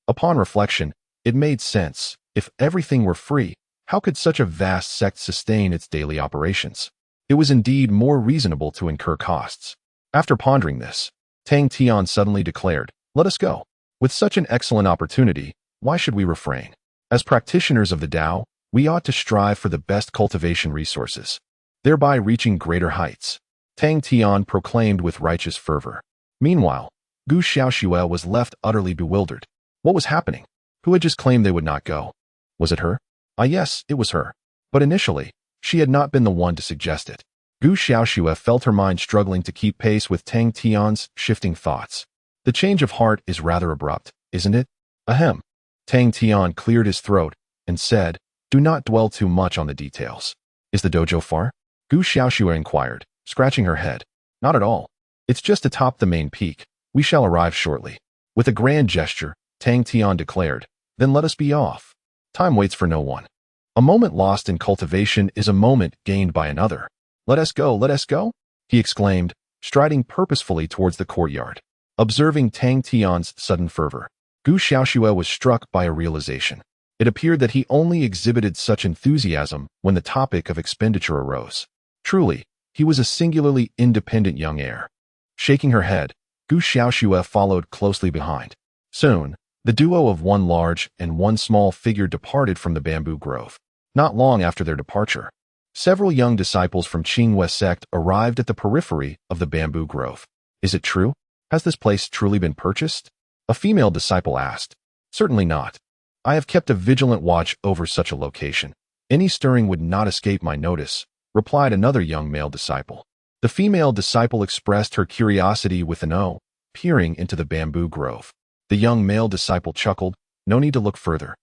upon reflection, it made sense. If everything were free, how could such a vast sect sustain its daily operations? It was indeed more reasonable to incur costs. After pondering this, Tang Tian suddenly declared, let us go. With such an excellent opportunity, why should we refrain? As practitioners of the Tao, we ought to strive for the best cultivation resources, thereby reaching greater heights. Tang Tian proclaimed with righteous fervor. Meanwhile, Gu Xiaoxue was left utterly bewildered. What was happening? Who had just claimed they would not go? Was it her? Ah yes, it was her. But initially, she had not been the one to suggest it. Gu Xiaoxue felt her mind struggling to keep pace with Tang Tian's shifting thoughts. The change of heart is rather abrupt, isn't it? Ahem. Tang Tian cleared his throat and said, do not dwell too much on the details. Is the dojo far? Gu Xiaoxue inquired, scratching her head. Not at all. It's just atop the main peak. We shall arrive shortly. With a grand gesture, Tang Tian declared, then let us be off. Time waits for no one. A moment lost in cultivation is a moment gained by another. Let us go, let us go, he exclaimed, striding purposefully towards the courtyard. Observing Tang Tian's sudden fervor, Gu Xiaoxue was struck by a realization. It appeared that he only exhibited such enthusiasm when the topic of expenditure arose. Truly, he was a singularly independent young heir. Shaking her head, Gu Xiaoxue followed closely behind. Soon, the duo of one large and one small figure departed from the bamboo grove. Not long after their departure, several young disciples from Xiangz sect arrived at the periphery of the bamboo grove. Is it true? Has this place truly been purchased? A female disciple asked. Certainly not. I have kept a vigilant watch over such a location. Any stirring would not escape my notice, replied another young male disciple. The female disciple expressed her curiosity with an O, peering into the bamboo grove. The young male disciple chuckled. No need to look further.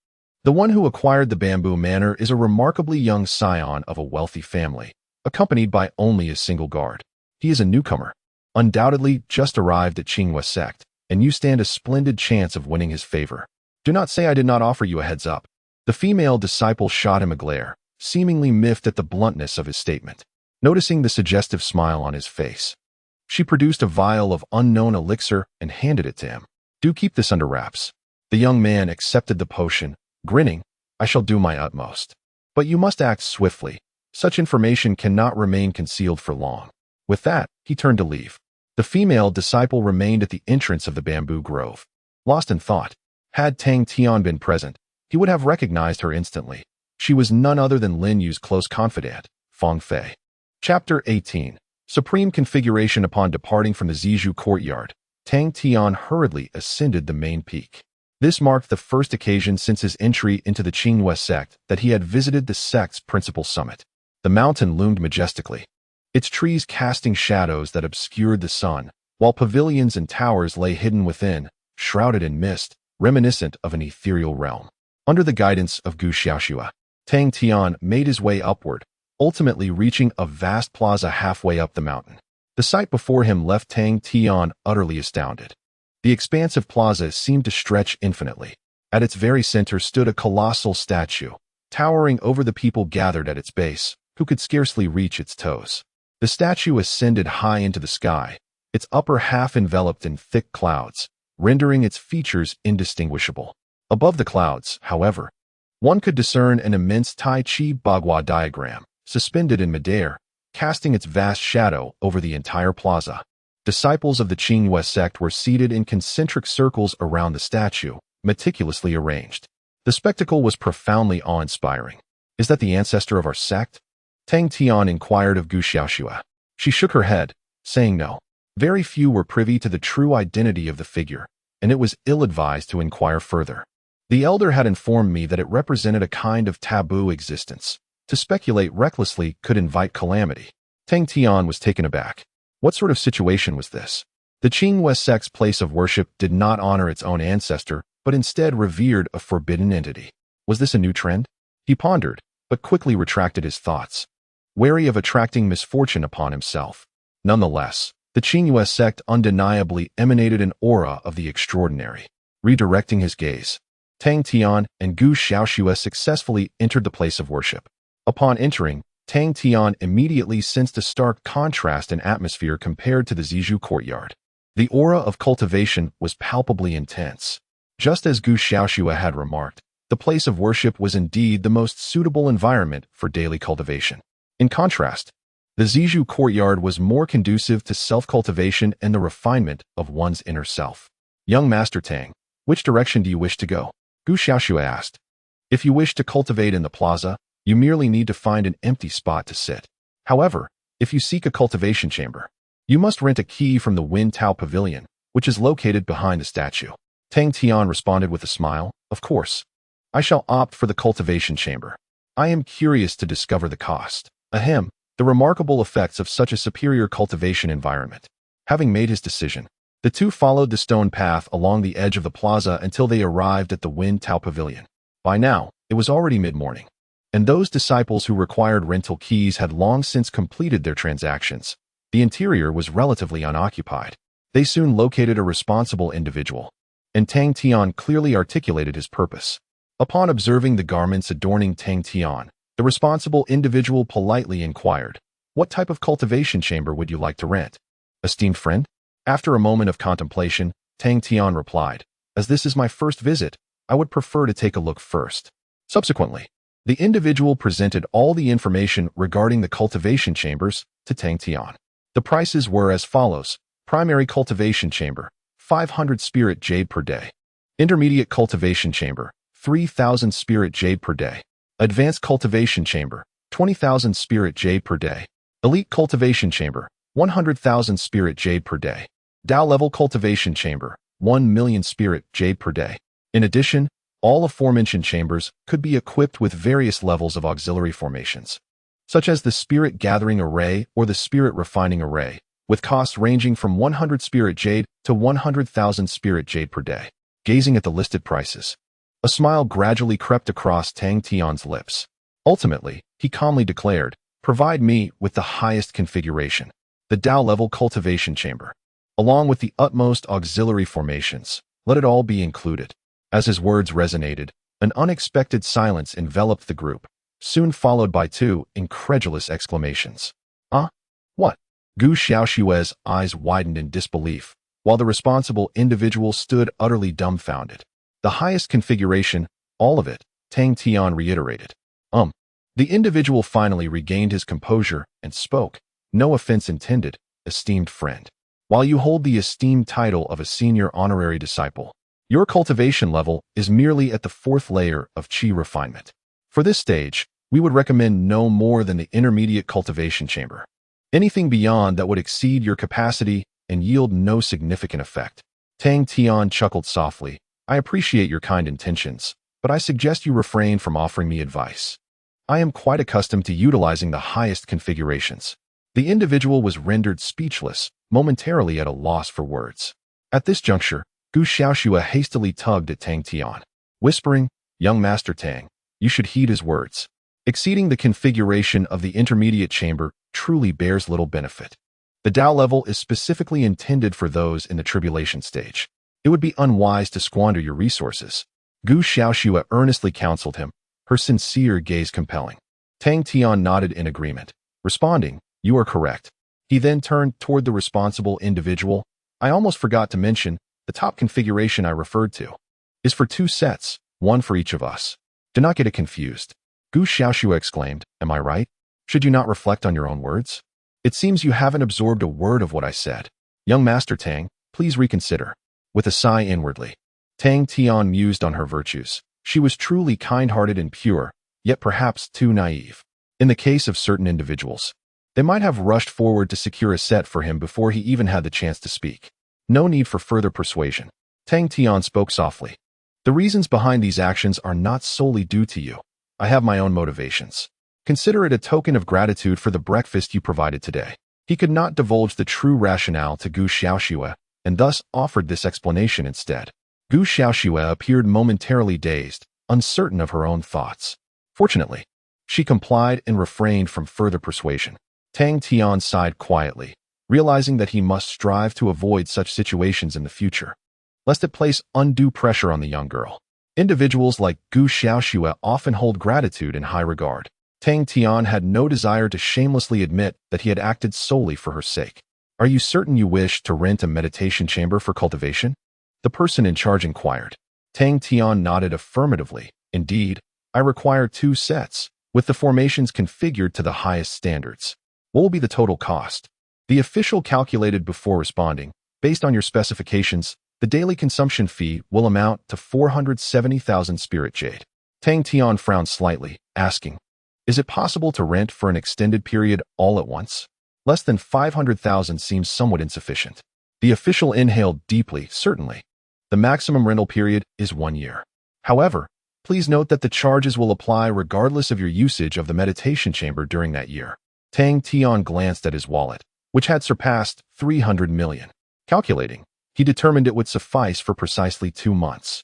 The one who acquired the bamboo manor is a remarkably young scion of a wealthy family, accompanied by only a single guard. He is a newcomer, undoubtedly just arrived at Xiangz sect, and you stand a splendid chance of winning his favor. Do not say I did not offer you a heads up. The female disciple shot him a glare, seemingly miffed at the bluntness of his statement. Noticing the suggestive smile on his face, she produced a vial of unknown elixir and handed it to him. Do keep this under wraps. The young man accepted the potion, grinning. I shall do my utmost. But you must act swiftly. Such information cannot remain concealed for long. With that, he turned to leave. The female disciple remained at the entrance of the bamboo grove, lost in thought. Had Tang Tian been present, he would have recognized her instantly. She was none other than Lin Yu's close confidant, Fong Fei. Chapter 18. Supreme Configuration. Upon departing from the Zijou courtyard, Tang Tian hurriedly ascended the main peak. This marked the first occasion since his entry into the Xiangz sect that he had visited the sect's principal summit. The mountain loomed majestically, its trees casting shadows that obscured the sun, while pavilions and towers lay hidden within, shrouded in mist, reminiscent of an ethereal realm. Under the guidance of Gu Xiaoxue, Tang Tian made his way upward, ultimately reaching a vast plaza halfway up the mountain. The sight before him left Tang Tian utterly astounded. The expansive plaza seemed to stretch infinitely. At its very center stood a colossal statue, towering over the people gathered at its base, who could scarcely reach its toes. The statue ascended high into the sky, its upper half enveloped in thick clouds, rendering its features indistinguishable. Above the clouds, however, one could discern an immense Tai Chi Bagua diagram, suspended in midair, casting its vast shadow over the entire plaza. Disciples of the Xiangz sect were seated in concentric circles around the statue, meticulously arranged. The spectacle was profoundly awe-inspiring. Is that the ancestor of our sect? Tang Tian inquired of Gu Xiaoxue. She shook her head, saying no. Very few were privy to the true identity of the figure, and it was ill-advised to inquire further. The elder had informed me that it represented a kind of taboo existence. To speculate recklessly could invite calamity. Tang Tian was taken aback. What sort of situation was this? The Xiangz sect's place of worship did not honor its own ancestor, but instead revered a forbidden entity. Was this a new trend? He pondered, but quickly retracted his thoughts, wary of attracting misfortune upon himself. Nonetheless, the Xiangz sect undeniably emanated an aura of the extraordinary. Redirecting his gaze, Tang Tian and Gu Xiaoxue successfully entered the place of worship. Upon entering, Tang Tian immediately sensed a stark contrast in atmosphere compared to the Zijou courtyard. The aura of cultivation was palpably intense. Just as Gu Xiaoxue had remarked, the place of worship was indeed the most suitable environment for daily cultivation. In contrast, the Zijou courtyard was more conducive to self-cultivation and the refinement of one's inner self. Young Master Tang, which direction do you wish to go? Gu Xiaoxue asked. If you wish to cultivate in the plaza, you merely need to find an empty spot to sit. However, if you seek a cultivation chamber, you must rent a key from the Wen Tao Pavilion, which is located behind the statue. Tang Tian responded with a smile. Of course. I shall opt for the cultivation chamber. I am curious to discover the cost. Ahem, the remarkable effects of such a superior cultivation environment. Having made his decision, the two followed the stone path along the edge of the plaza until they arrived at the Wen Tao Pavilion. By now, it was already mid-morning, and those disciples who required rental keys had long since completed their transactions. The interior was relatively unoccupied. They soon located a responsible individual, and Tang Tian clearly articulated his purpose. Upon observing the garments adorning Tang Tian, the responsible individual politely inquired, What type of cultivation chamber would you like to rent? Esteemed friend? After a moment of contemplation, Tang Tian replied, as this is my first visit, I would prefer to take a look first. Subsequently, the individual presented all the information regarding the cultivation chambers to Tang Tian. The prices were as follows: primary cultivation chamber, 500 spirit jade per day. Intermediate cultivation chamber, 3,000 spirit jade per day. Advanced cultivation chamber, 20,000 spirit jade per day. Elite cultivation chamber, 100,000 spirit jade per day. Dao level cultivation chamber, 1 million spirit jade per day. In addition, all aforementioned chambers could be equipped with various levels of auxiliary formations, such as the Spirit Gathering Array or the Spirit Refining Array, with costs ranging from 100 Spirit Jade to 100,000 Spirit Jade per day. Gazing at the listed prices, a smile gradually crept across Tang Tian's lips. Ultimately, he calmly declared, "Provide me with the highest configuration, the Dao-level cultivation chamber, along with the utmost auxiliary formations. Let it all be included." As his words resonated, an unexpected silence enveloped the group, soon followed by two incredulous exclamations. What? Gu Xiaoshui's eyes widened in disbelief, while the responsible individual stood utterly dumbfounded. "The highest configuration, all of it," Tang Tian reiterated. The individual finally regained his composure and spoke. "No offense intended, esteemed friend. While you hold the esteemed title of a senior honorary disciple, your cultivation level is merely at the 4th layer of qi refinement. For this stage, we would recommend no more than the intermediate cultivation chamber. Anything beyond that would exceed your capacity and yield no significant effect." Tang Tian chuckled softly. "I appreciate your kind intentions, but I suggest you refrain from offering me advice. I am quite accustomed to utilizing the highest configurations." The individual was rendered speechless, momentarily at a loss for words. At this juncture, Gu Xiaoshua hastily tugged at Tang Tian, whispering, "Young Master Tang, you should heed his words. Exceeding the configuration of the intermediate chamber truly bears little benefit. The Dao level is specifically intended for those in the tribulation stage. It would be unwise to squander your resources." Gu Xiaoshua earnestly counseled him, her sincere gaze compelling. Tang Tian nodded in agreement, responding, "You are correct." He then turned toward the responsible individual. "I almost forgot to mention, the top configuration I referred to is for 2 sets, one for each of us. Do not get it confused." Gu Xiaoshua exclaimed, "Am I right? Should you not reflect on your own words? It seems you haven't absorbed a word of what I said. Young Master Tang, please reconsider." With a sigh inwardly, Tang Tian mused on her virtues. She was truly kind-hearted and pure, yet perhaps too naive. In the case of certain individuals, they might have rushed forward to secure a set for him before he even had the chance to speak. No need for further persuasion. Tang Tian spoke softly. "The reasons behind these actions are not solely due to you. I have my own motivations. Consider it a token of gratitude for the breakfast you provided today." He could not divulge the true rationale to Gu Xiaoshua, and thus offered this explanation instead. Gu Xiaoshua appeared momentarily dazed, uncertain of her own thoughts. Fortunately, she complied and refrained from further persuasion. Tang Tian sighed quietly, realizing that he must strive to avoid such situations in the future, lest it place undue pressure on the young girl. Individuals like Gu Xiaoshua often hold gratitude in high regard. Tang Tian had no desire to shamelessly admit that he had acted solely for her sake. "Are you certain you wish to rent a meditation chamber for cultivation?" the person in charge inquired. Tang Tian nodded affirmatively. "Indeed, I require 2 sets, with the formations configured to the highest standards." "What will be the total cost?" The official calculated before responding. "Based on your specifications, the daily consumption fee will amount to 470,000 spirit jade." Tang Tian frowned slightly, asking, "Is it possible to rent for an extended period all at once? Less than 500,000 seems somewhat insufficient." The official inhaled deeply. "Certainly. The maximum rental period is 1 year. However, please note that the charges will apply regardless of your usage of the meditation chamber during that year." Tang Tian glanced at his wallet, which had surpassed 300 million. Calculating, he determined it would suffice for precisely 2 months.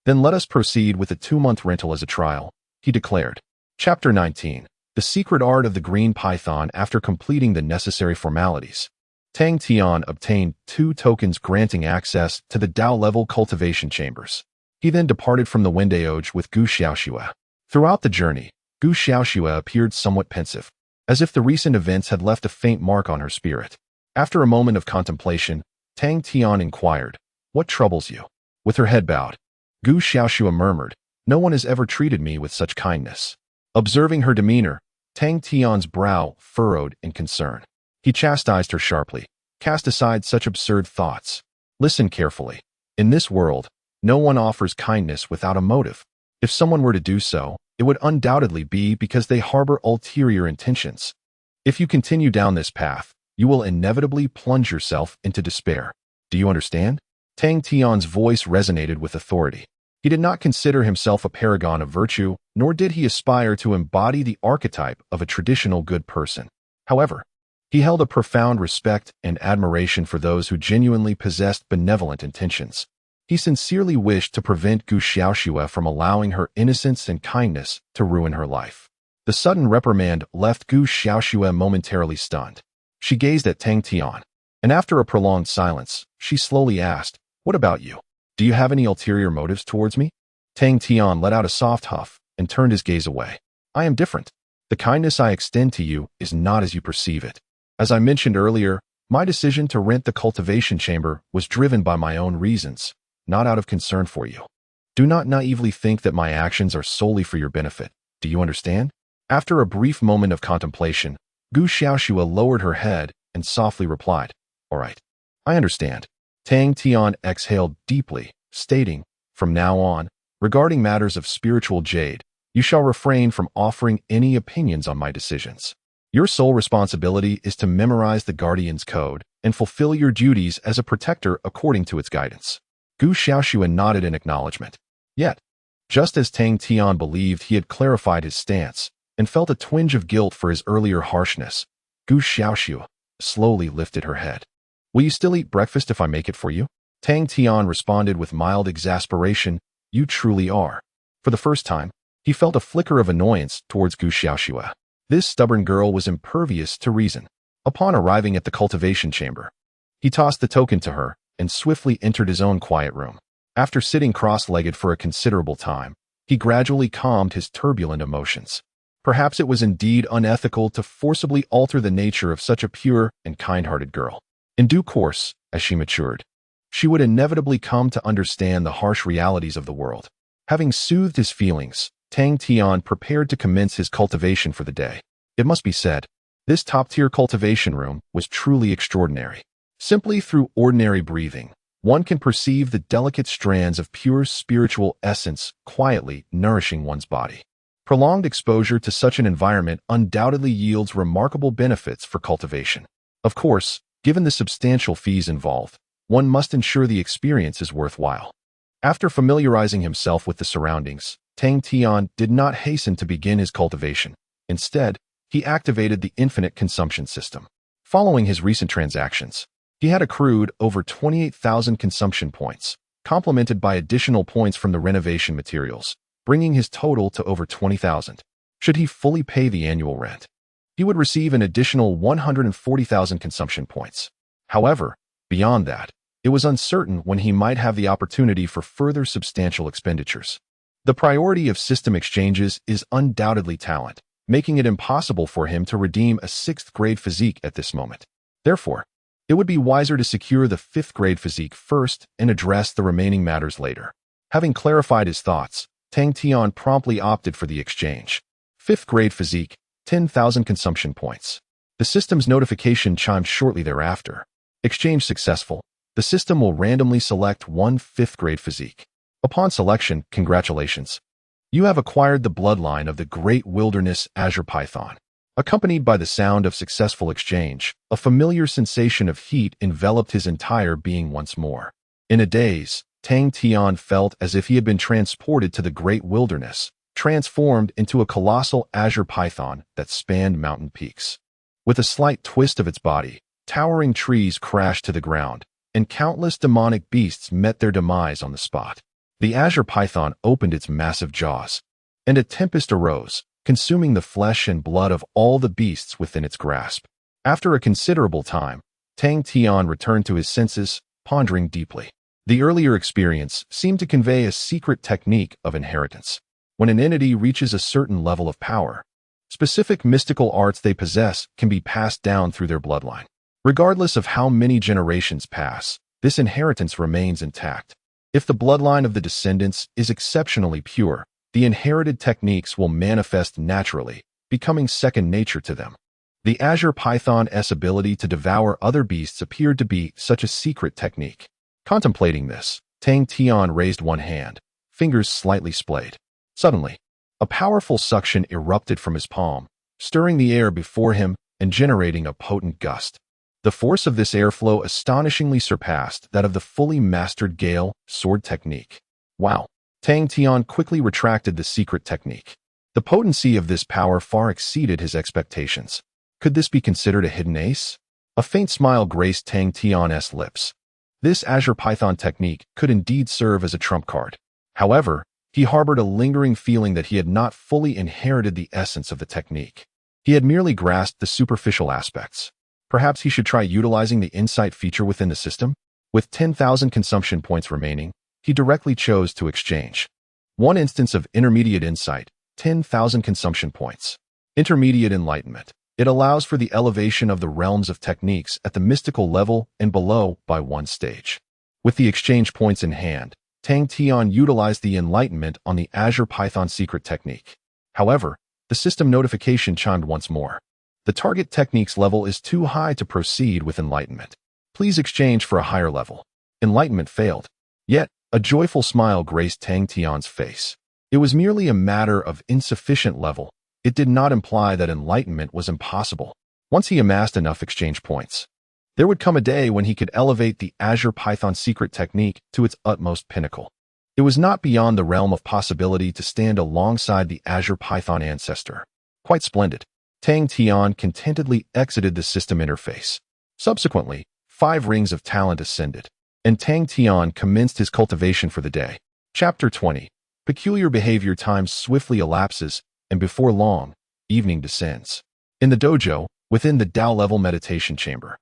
"Then let us proceed with a 2-month rental as a trial," he declared. Chapter 19. The Secret Art of the Green Python. After completing the necessary formalities, Tang Tian obtained 2 tokens granting access to the Dao-level cultivation chambers. He then departed from the Wendaoge with Gu Xiaoshua. Throughout the journey, Gu Xiaoshua appeared somewhat pensive. as if the recent events had left a faint mark on her spirit. After a moment of contemplation, Tang Tian inquired, "What troubles you?" With her head bowed, Gu Xiaoxua murmured, "No one has ever treated me with such kindness." Observing her demeanor, Tang Tian's brow furrowed in concern. He chastised her sharply, "Cast aside such absurd thoughts. Listen carefully. In this world, no one offers kindness without a motive. If someone were to do so, it would undoubtedly be because they harbor ulterior intentions. If you continue down this path, you will inevitably plunge yourself into despair. Do you understand?" Tang Tian's voice resonated with authority. He did not consider himself a paragon of virtue, nor did he aspire to embody the archetype of a traditional good person. However, he held a profound respect and admiration for those who genuinely possessed benevolent intentions. He sincerely wished to prevent Gu Xiaoxua from allowing her innocence and kindness to ruin her life. The sudden reprimand left Gu Xiaoxua momentarily stunned. She gazed at Tang Tian, and after a prolonged silence, she slowly asked, "What about you? Do you have any ulterior motives towards me?" Tang Tian let out a soft huff and turned his gaze away. "I am different. The kindness I extend to you is not as you perceive it. As I mentioned earlier, my decision to rent the cultivation chamber was driven by my own reasons, not out of concern for you. Do not naively think that my actions are solely for your benefit. Do you understand?" After a brief moment of contemplation, Gu Xiaoxua lowered her head and softly replied, "All right, I understand." Tang Tian exhaled deeply, stating, "From now on, regarding matters of spiritual Jade, you shall refrain from offering any opinions on my decisions. Your sole responsibility is to memorize the Guardian's Code and fulfill your duties as a protector according to its guidance." Gu Xiaoxua nodded in acknowledgement. Yet, just as Tang Tian believed he had clarified his stance and felt a twinge of guilt for his earlier harshness, Gu Xiaoxua slowly lifted her head. "Will you still eat breakfast if I make it for you?" Tang Tian responded with mild exasperation, "You truly are." For the first time, he felt a flicker of annoyance towards Gu Xiaoxua. This stubborn girl was impervious to reason. Upon arriving at the cultivation chamber, he tossed the token to her and swiftly entered his own quiet room. After sitting cross-legged for a considerable time, he gradually calmed his turbulent emotions. Perhaps it was indeed unethical to forcibly alter the nature of such a pure and kind-hearted girl. In due course, as she matured, she would inevitably come to understand the harsh realities of the world. Having soothed his feelings, Tang Tian prepared to commence his cultivation for the day. It must be said, this top-tier cultivation room was truly extraordinary. Simply through ordinary breathing, one can perceive the delicate strands of pure spiritual essence quietly nourishing one's body. Prolonged exposure to such an environment undoubtedly yields remarkable benefits for cultivation. Of course, given the substantial fees involved, one must ensure the experience is worthwhile. After familiarizing himself with the surroundings, Tang Tian did not hasten to begin his cultivation. Instead, he activated the infinite consumption system. Following his recent transactions, he had accrued over 28,000 consumption points, complemented by additional points from the renovation materials, bringing his total to over 20,000. Should he fully pay the annual rent, he would receive an additional 140,000 consumption points. However, beyond that, it was uncertain when he might have the opportunity for further substantial expenditures. The priority of system exchanges is undoubtedly talent, making it impossible for him to redeem a 6th-grade physique at this moment. Therefore, it would be wiser to secure the 5th-grade physique first and address the remaining matters later. Having clarified his thoughts, Tang Tian promptly opted for the exchange. 5th-grade physique, 10,000 consumption points. The system's notification chimed shortly thereafter. Exchange successful. The system will randomly select one 5th-grade physique. Upon selection, congratulations. You have acquired the bloodline of the Great Wilderness Azure Python. Accompanied by the sound of successful exchange, a familiar sensation of heat enveloped his entire being once more. In a daze, Tang Tian felt as if he had been transported to the Great Wilderness, transformed into a colossal azure python that spanned mountain peaks. With a slight twist of its body, towering trees crashed to the ground, and countless demonic beasts met their demise on the spot. The azure python opened its massive jaws, and a tempest arose, consuming the flesh and blood of all the beasts within its grasp. After a considerable time, Tang Tian returned to his senses, pondering deeply. The earlier experience seemed to convey a secret technique of inheritance. When an entity reaches a certain level of power, Specific mystical arts they possess can be passed down through their bloodline. Regardless of how many generations pass, this inheritance remains intact. If the bloodline of the descendants is exceptionally pure, the inherited techniques will manifest naturally, becoming second nature to them. The azure python's ability to devour other beasts appeared to be such a secret technique. Contemplating this, Tang Tian raised one hand, fingers slightly splayed. Suddenly, a powerful suction erupted from his palm, stirring the air before him and generating a potent gust. The force of this airflow astonishingly surpassed that of the fully mastered Gale sword technique. Wow! Tang Tian quickly retracted the secret technique. The potency of this power far exceeded his expectations. Could this be considered a hidden ace? A faint smile graced Tang Tian's lips. This azure python technique could indeed serve as a trump card. However, he harbored a lingering feeling that he had not fully inherited the essence of the technique. He had merely grasped the superficial aspects. Perhaps he should try utilizing the insight feature within the system? With 10,000 consumption points remaining, he directly chose to exchange. One instance of intermediate insight, 10,000 consumption points. Intermediate enlightenment. It allows for the elevation of the realms of techniques at the mystical level and below by one stage. With the exchange points in hand, Tang Tian utilized the enlightenment on the azure python secret technique. However, the system notification chimed once more. The target technique's level is too high to proceed with enlightenment. Please exchange for a higher level. Enlightenment failed. Yet, a joyful smile graced Tang Tian's face. It was merely a matter of insufficient level. It did not imply that enlightenment was impossible. Once he amassed enough exchange points, there would come a day when he could elevate the azure python secret technique to its utmost pinnacle. It was not beyond the realm of possibility to stand alongside the azure python ancestor. Quite splendid. Tang Tian contentedly exited the system interface. Subsequently, 5 rings of talent ascended, and Tang Tian commenced his cultivation for the day. Chapter 20. Peculiar behavior. Time swiftly elapses, and before long, evening descends. In the dojo, within the Tao level meditation chamber,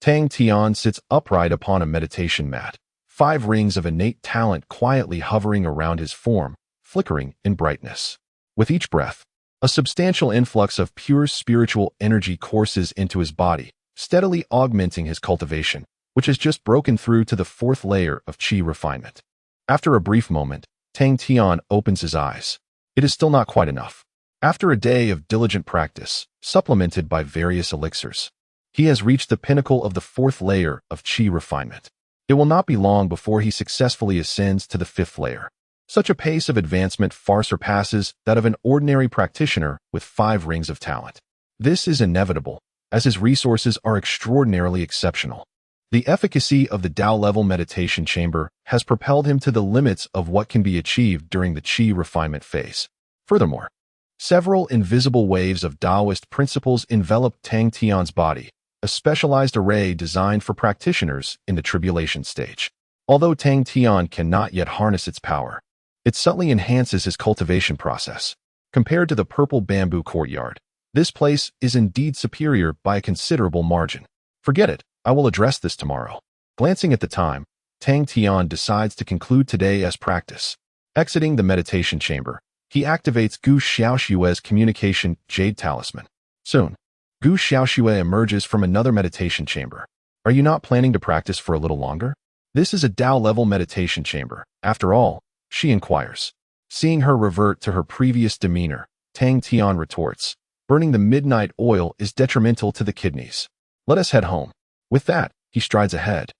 Tang Tian sits upright upon a meditation mat, 5 rings of innate talent quietly hovering around his form, flickering in brightness. With each breath, a substantial influx of pure spiritual energy courses into his body, steadily augmenting his cultivation, which has just broken through to the 4th layer of qi refinement. After a brief moment, Tang Tian opens his eyes. It is still not quite enough. After a day of diligent practice, supplemented by various elixirs, he has reached the pinnacle of the 4th layer of qi refinement. It will not be long before he successfully ascends to the 5th layer. Such a pace of advancement far surpasses that of an ordinary practitioner with 5 rings of talent. This is inevitable, as his resources are extraordinarily exceptional. The efficacy of the Tao level meditation chamber has propelled him to the limits of what can be achieved during the qi refinement phase. Furthermore, several invisible waves of Taoist principles envelop Tang Tian's body, a specialized array designed for practitioners in the tribulation stage. Although Tang Tian cannot yet harness its power, it subtly enhances his cultivation process. Compared to the purple bamboo courtyard, this place is indeed superior by a considerable margin. Forget it, I will address this tomorrow. Glancing at the time, Tang Tian decides to conclude today as practice. Exiting the meditation chamber, he activates Gu Xiaoshue's communication Jade talisman. Soon, Gu Xiaoshue emerges from another meditation chamber. Are you not planning to practice for a little longer? This is a Tao-level meditation chamber. After all, she inquires. Seeing her revert to her previous demeanor, Tang Tian retorts, burning the midnight oil is detrimental to the kidneys. Let us head home. With that, he strides ahead,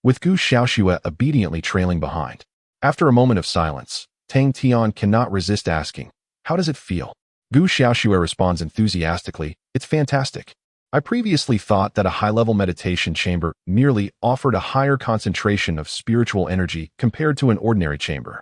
with Gu Xiaoshue obediently trailing behind. After a moment of silence, Tang Tian cannot resist asking, how does it feel? Gu Xiaoshue responds enthusiastically, it's fantastic. I previously thought that a high-level meditation chamber merely offered a higher concentration of spiritual energy compared to an ordinary chamber.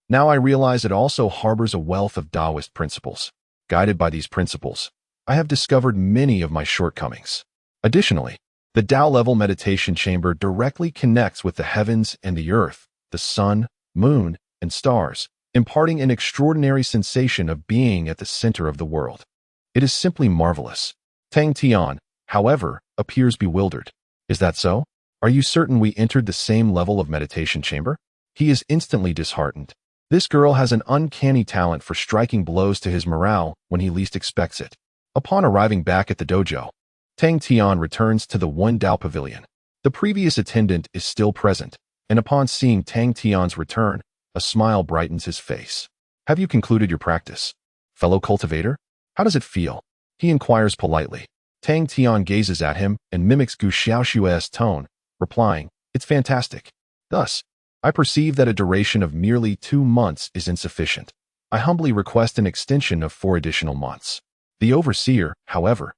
Now I realize it also harbors a wealth of Taoist principles. Guided by these principles, I have discovered many of my shortcomings. Additionally, the Tao-level meditation chamber directly connects with the heavens and the earth, the sun, moon, and stars, imparting an extraordinary sensation of being at the center of the world. It is simply marvelous. Tang Tian, however, appears bewildered. Is that so? Are you certain we entered the same level of meditation chamber? He is instantly disheartened. This girl has an uncanny talent for striking blows to his morale when he least expects it. Upon arriving back at the dojo, Tang Tian returns to the One Dao Pavilion. The previous attendant is still present, and upon seeing Tang Tian's return, a smile brightens his face. Have you concluded your practice, fellow cultivator? How does it feel? He inquires politely. Tang Tian gazes at him and mimics Gu Xiaoshua's tone, replying, "It's fantastic." Thus, I perceive that a duration of merely 2 months is insufficient. I humbly request an extension of 4 additional months. The overseer, however,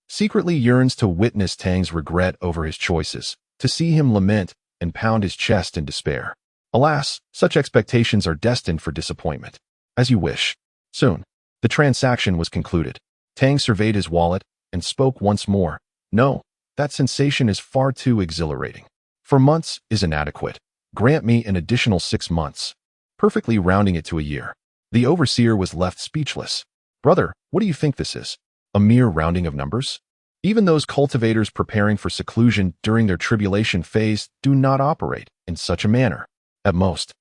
secretly yearns to witness Tang's regret over his choices, to see him lament and pound his chest in despair. Alas, such expectations are destined for disappointment. As you wish. Soon, the transaction was concluded. Tang surveyed his wallet and spoke once more. No, that sensation is far too exhilarating. 4 months is inadequate. Grant me an additional 6 months, perfectly rounding it to a year. The overseer was left speechless. Brother, what do you think this is? A mere rounding of numbers? Even those cultivators preparing for seclusion during their tribulation phase do not operate in such a manner. At most,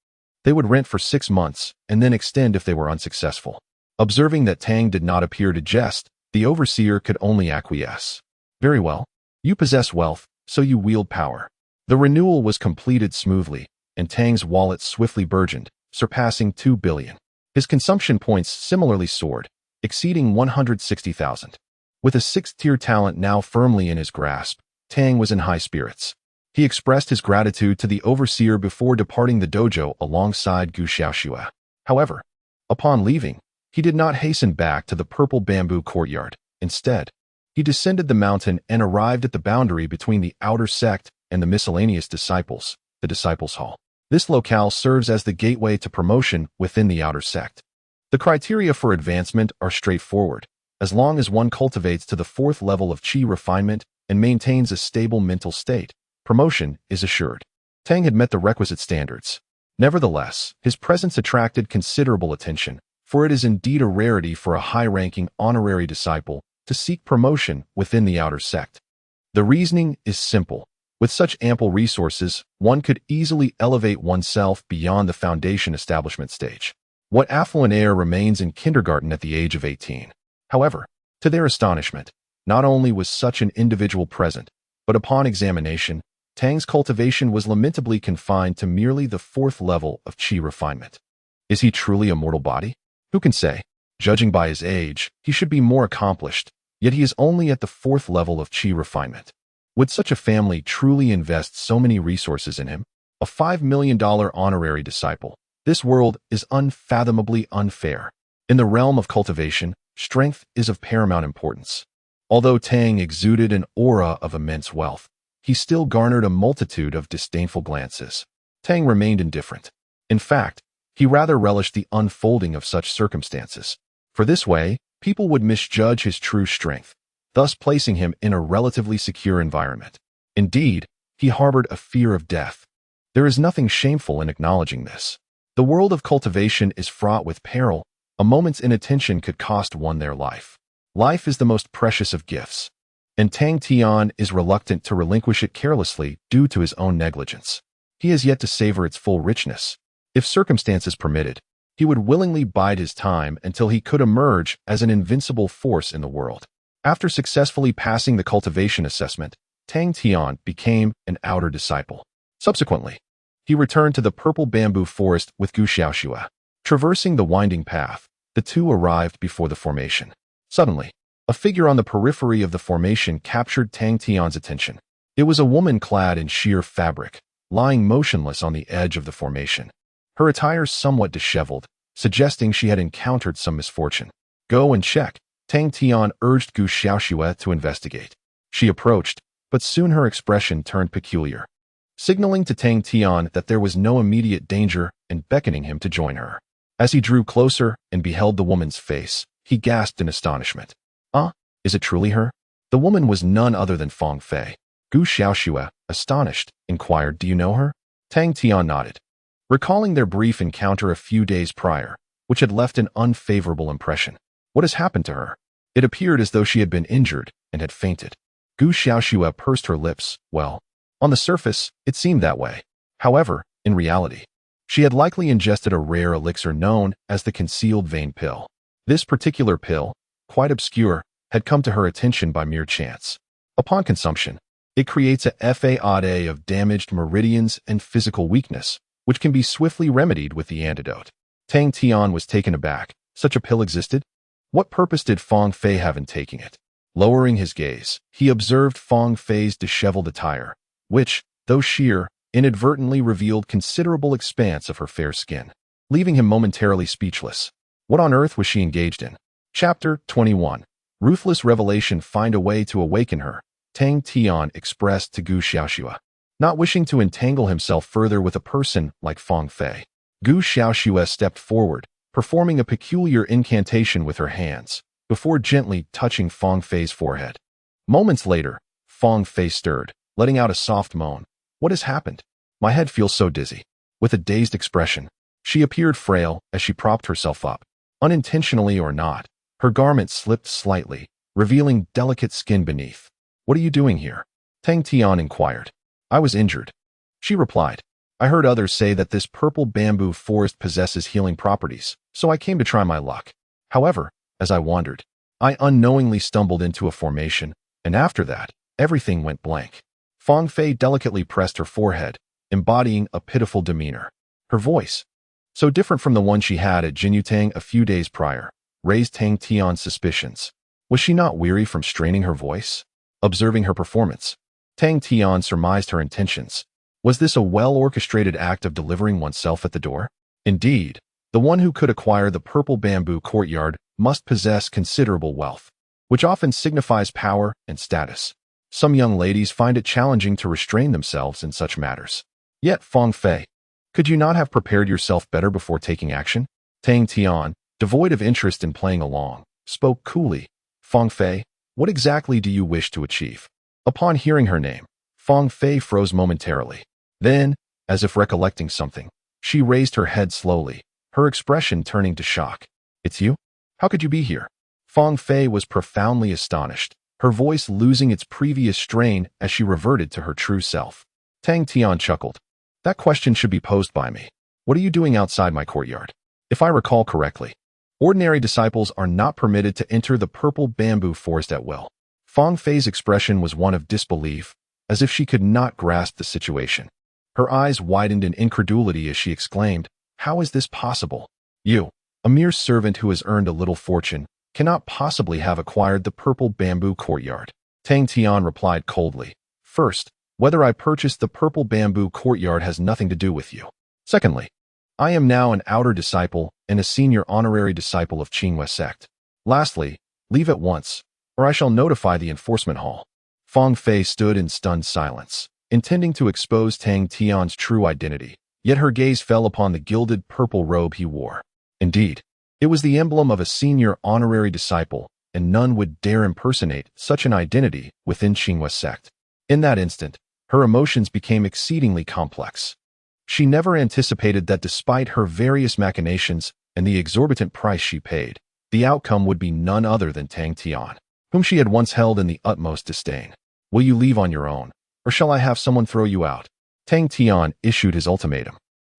they would rent for 6 months and then extend if they were unsuccessful. Observing that Tang did not appear to jest, the overseer could only acquiesce. Very well. You possess wealth, so you wield power. The renewal was completed smoothly, and Tang's wallet swiftly burgeoned, surpassing 2 billion. His consumption points similarly soared, exceeding 160,000. With a 6th-tier talent now firmly in his grasp, Tang was in high spirits. He expressed his gratitude to the overseer before departing the dojo alongside Gu Xiaoshua. However, upon leaving, he did not hasten back to the purple bamboo courtyard. Instead, he descended the mountain and arrived at the boundary between the outer sect and the miscellaneous disciples, the disciples' hall. This locale serves as the gateway to promotion within the outer sect. The criteria for advancement are straightforward. As long as one cultivates to the 4th level of qi refinement and maintains a stable mental state, promotion is assured. Tang had met the requisite standards. Nevertheless, his presence attracted considerable attention, for it is indeed a rarity for a high-ranking honorary disciple to seek promotion within the outer sect. The reasoning is simple. With such ample resources, one could easily elevate oneself beyond the foundation establishment stage. What affluent heir remains in kindergarten at the age of 18? However, to their astonishment, not only was such an individual present, but upon examination, Tang's cultivation was lamentably confined to merely the 4th level of qi refinement. Is he truly a mortal body? Who can say? Judging by his age, he should be more accomplished, yet he is only at the 4th level of qi refinement. Would such a family truly invest so many resources in him? A $5 million honorary disciple. This world is unfathomably unfair. In the realm of cultivation, strength is of paramount importance. Although Tang exuded an aura of immense wealth, he still garnered a multitude of disdainful glances. Tang remained indifferent. In fact, he rather relished the unfolding of such circumstances. For this way, people would misjudge his true strength, thus placing him in a relatively secure environment. Indeed, he harbored a fear of death. There is nothing shameful in acknowledging this. The world of cultivation is fraught with peril. A moment's inattention could cost one their life. Life is the most precious of gifts, and Tang Tian is reluctant to relinquish it carelessly due to his own negligence. He has yet to savor its full richness. If circumstances permitted, he would willingly bide his time until he could emerge as an invincible force in the world. After successfully passing the cultivation assessment, Tang Tian became an outer disciple. Subsequently, he returned to the purple bamboo forest with Gu Xiaoshua. Traversing the winding path, the two arrived before the formation. Suddenly, a figure on the periphery of the formation captured Tang Tian's attention. It was a woman clad in sheer fabric, lying motionless on the edge of the formation. Her attire somewhat disheveled, suggesting she had encountered some misfortune. Go and check, Tang Tian urged Gu Xiaoshua to investigate. She approached, but soon her expression turned peculiar, signaling to Tang Tian that there was no immediate danger and beckoning him to join her. As he drew closer and beheld the woman's face, he gasped in astonishment. Is it truly her? The woman was none other than Fong Fei. Gu Xiaoshua, astonished, inquired, Do you know her? Tang Tian nodded, recalling their brief encounter a few days prior, which had left an unfavorable impression. What has happened to her? It appeared as though she had been injured and had fainted. Gu Xiaoshua pursed her lips. Well, on the surface, it seemed that way. However, in reality, she had likely ingested a rare elixir known as the concealed vein pill. This particular pill, quite obscure, had come to her attention by mere chance. Upon consumption, it creates a fade of damaged meridians and physical weakness, which can be swiftly remedied with the antidote. Tang Tian was taken aback. Such a pill existed? What purpose did Fong Fei have in taking it? Lowering his gaze, he observed Fong Fei's disheveled attire, which, though sheer, inadvertently revealed considerable expanse of her fair skin, leaving him momentarily speechless. What on earth was she engaged in? Chapter 21. Ruthless revelation find a way to awaken her, Tang Tian expressed to Gu Xiaoxue. Not wishing to entangle himself further with a person like Fong Fei, Gu Xiaoxue stepped forward, performing a peculiar incantation with her hands, before gently touching Fong Fei's forehead. Moments later, Fong Fei stirred, letting out a soft moan. What has happened? My head feels so dizzy. With a dazed expression, she appeared frail as she propped herself up. Unintentionally or not, her garment slipped slightly, revealing delicate skin beneath. What are you doing here? Tang Tian inquired. I was injured. She replied. I heard others say that this purple bamboo forest possesses healing properties, so I came to try my luck. However, as I wandered, I unknowingly stumbled into a formation, and after that, everything went blank. Fong Fei delicately pressed her forehead, embodying a pitiful demeanor. Her voice, so different from the one she had at Jinyutang a few days prior, raised Tang Tian's suspicions. Was she not weary from straining her voice? Observing her performance, Tang Tian surmised her intentions. Was this a well-orchestrated act of delivering oneself at the door? Indeed, the one who could acquire the purple bamboo courtyard must possess considerable wealth, which often signifies power and status. Some young ladies find it challenging to restrain themselves in such matters. Yet, Fong Fei, could you not have prepared yourself better before taking action? Tang Tian, devoid of interest in playing along, spoke coolly. Fong Fei, what exactly do you wish to achieve? Upon hearing her name, Fong Fei froze momentarily. Then, as if recollecting something, she raised her head slowly, her expression turning to shock. It's you? How could you be here? Fong Fei was profoundly astonished, her voice losing its previous strain as she reverted to her true self. Tang Tian chuckled. That question should be posed by me. What are you doing outside my courtyard? If I recall correctly, ordinary disciples are not permitted to enter the purple bamboo forest at will. Fong Fei's expression was one of disbelief, as if she could not grasp the situation. Her eyes widened in incredulity as she exclaimed, How is this possible? You, a mere servant who has earned a little fortune, cannot possibly have acquired the purple bamboo courtyard. Tang Tian replied coldly. First, whether I purchased the purple bamboo courtyard has nothing to do with you. Secondly, I am now an outer disciple and a senior honorary disciple of Qinghua sect. Lastly, leave at once, or I shall notify the enforcement hall. Fong Fei stood in stunned silence, intending to expose Tang Tian's true identity, yet her gaze fell upon the gilded purple robe he wore. Indeed, it was the emblem of a senior honorary disciple, and none would dare impersonate such an identity within Qinghua sect. In that instant, her emotions became exceedingly complex. She never anticipated that despite her various machinations and the exorbitant price she paid, the outcome would be none other than Tang Tian, whom she had once held in the utmost disdain. Will you leave on your own, or shall I have someone throw you out? Tang Tian issued his ultimatum.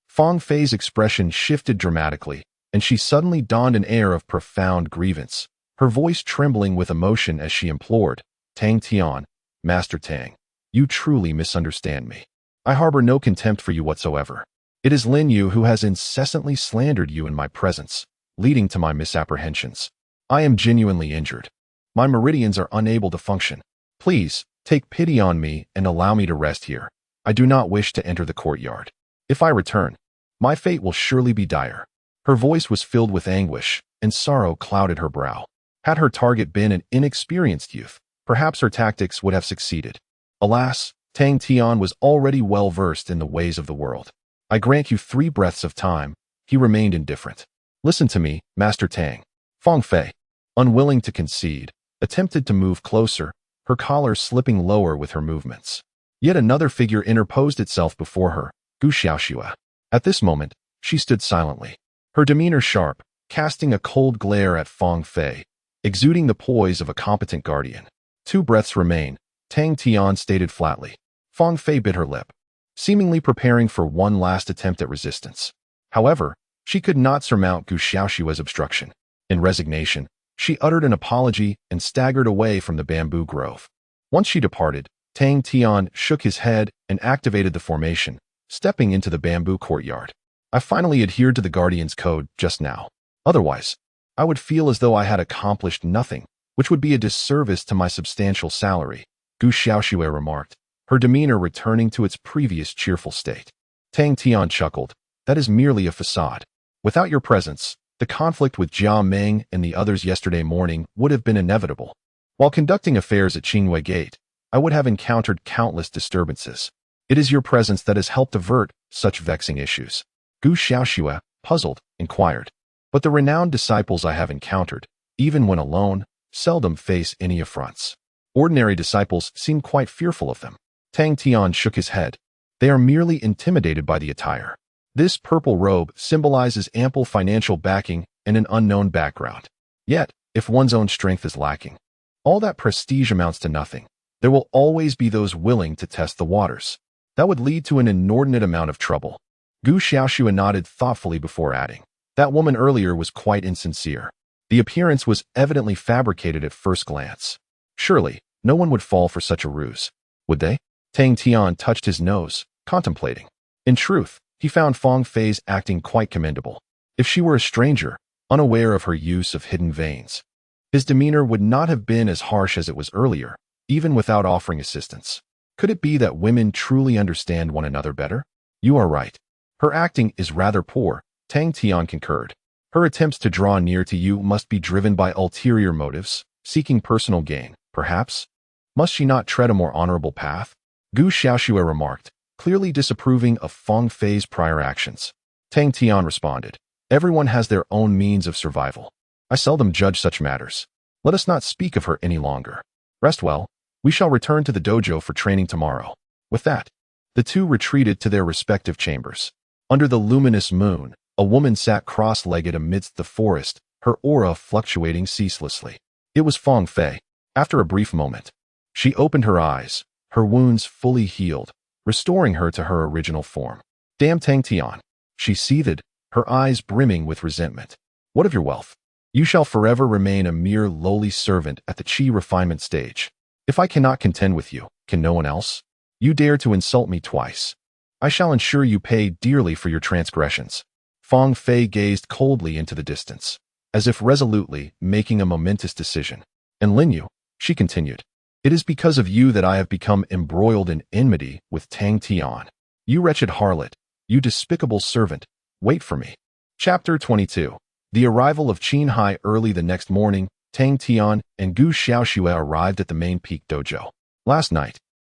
Fong Fei's expression shifted dramatically, and she suddenly donned an air of profound grievance, her voice trembling with emotion as she implored, Tang Tian, Master Tang, you truly misunderstand me. I harbor no contempt for you whatsoever. It is Lin Yu who has incessantly slandered you in my presence, leading to my misapprehensions. I am genuinely injured. My meridians are unable to function. Please, take pity on me and allow me to rest here. I do not wish to enter the courtyard. If I return, my fate will surely be dire. Her voice was filled with anguish, and sorrow clouded her brow. Had her target been an inexperienced youth, perhaps her tactics would have succeeded. Alas, Tang Tian was already well versed in the ways of the world. I grant you 3 breaths of time. He remained indifferent. Listen to me, Master Tang. Fong Fei, unwilling to concede, attempted to move closer, her collar slipping lower with her movements. Yet another figure interposed itself before her, Gu Xiaoxue. At this moment, she stood silently, her demeanor sharp, casting a cold glare at Fong Fei, exuding the poise of a competent guardian. 2 breaths remain, Tang Tian stated flatly. Fong Fei bit her lip, seemingly preparing for one last attempt at resistance. However, she could not surmount Gu Xiaoxue's obstruction. In resignation, She uttered an apology and staggered away from the bamboo grove. Once she departed, Tang Tian shook his head and activated the formation, stepping into the bamboo courtyard. I finally adhered to the Guardian's code just now. Otherwise, I would feel as though I had accomplished nothing, which would be a disservice to my substantial salary, Gu Xiaoxue remarked, her demeanor returning to its previous cheerful state. Tang Tian chuckled. That is merely a facade. Without your presence, the conflict with Jia Meng and the others yesterday morning would have been inevitable. While conducting affairs at Qingwei Gate, I would have encountered countless disturbances. It is your presence that has helped avert such vexing issues. Gu Xiaoxue, puzzled, inquired. But the renowned disciples I have encountered, even when alone, seldom face any affronts. Ordinary disciples seem quite fearful of them. Tang Tian shook his head. They are merely intimidated by the attire. This purple robe symbolizes ample financial backing and an unknown background. Yet, if one's own strength is lacking, all that prestige amounts to nothing. There will always be those willing to test the waters. That would lead to an inordinate amount of trouble. Gu Xiaoxue nodded thoughtfully before adding. That woman earlier was quite insincere. The appearance was evidently fabricated at first glance. Surely, no one would fall for such a ruse, would they? Tang Tian touched his nose, contemplating. In truth, he found Fong Fei's acting quite commendable. If she were a stranger, unaware of her use of hidden veins, his demeanor would not have been as harsh as it was earlier, even without offering assistance. Could it be that women truly understand one another better? You are right. Her acting is rather poor, Tang Tian concurred. Her attempts to draw near to you must be driven by ulterior motives, seeking personal gain, perhaps? Must she not tread a more honorable path? Gu Xiaoxue remarked, clearly disapproving of Fong Fei's prior actions. Tang Tian responded, everyone has their own means of survival. I seldom judge such matters. Let us not speak of her any longer. Rest well. We shall return to the dojo for training tomorrow. With that, the two retreated to their respective chambers. Under the luminous moon, a woman sat cross-legged amidst the forest, her aura fluctuating ceaselessly. It was Fang Fei. After a brief moment, she opened her eyes, her wounds fully healed, restoring her to her original form. Damn Tang Tian, she seethed, her eyes brimming with resentment. What of your wealth? You shall forever remain a mere lowly servant at the chi refinement stage. If I cannot contend with you, can no one else? You dare to insult me twice. I shall ensure you pay dearly for your transgressions. Fang Fei gazed coldly into the distance, as if resolutely making a momentous decision. And Lin Yu, she continued, it is because of you that I have become embroiled in enmity with Tang Tian. You wretched harlot, you despicable servant, wait for me. Chapter 22. The arrival of Qinhai early the next morning, Tang Tian and Gu Xiaoxue arrived at the main peak dojo. Last night,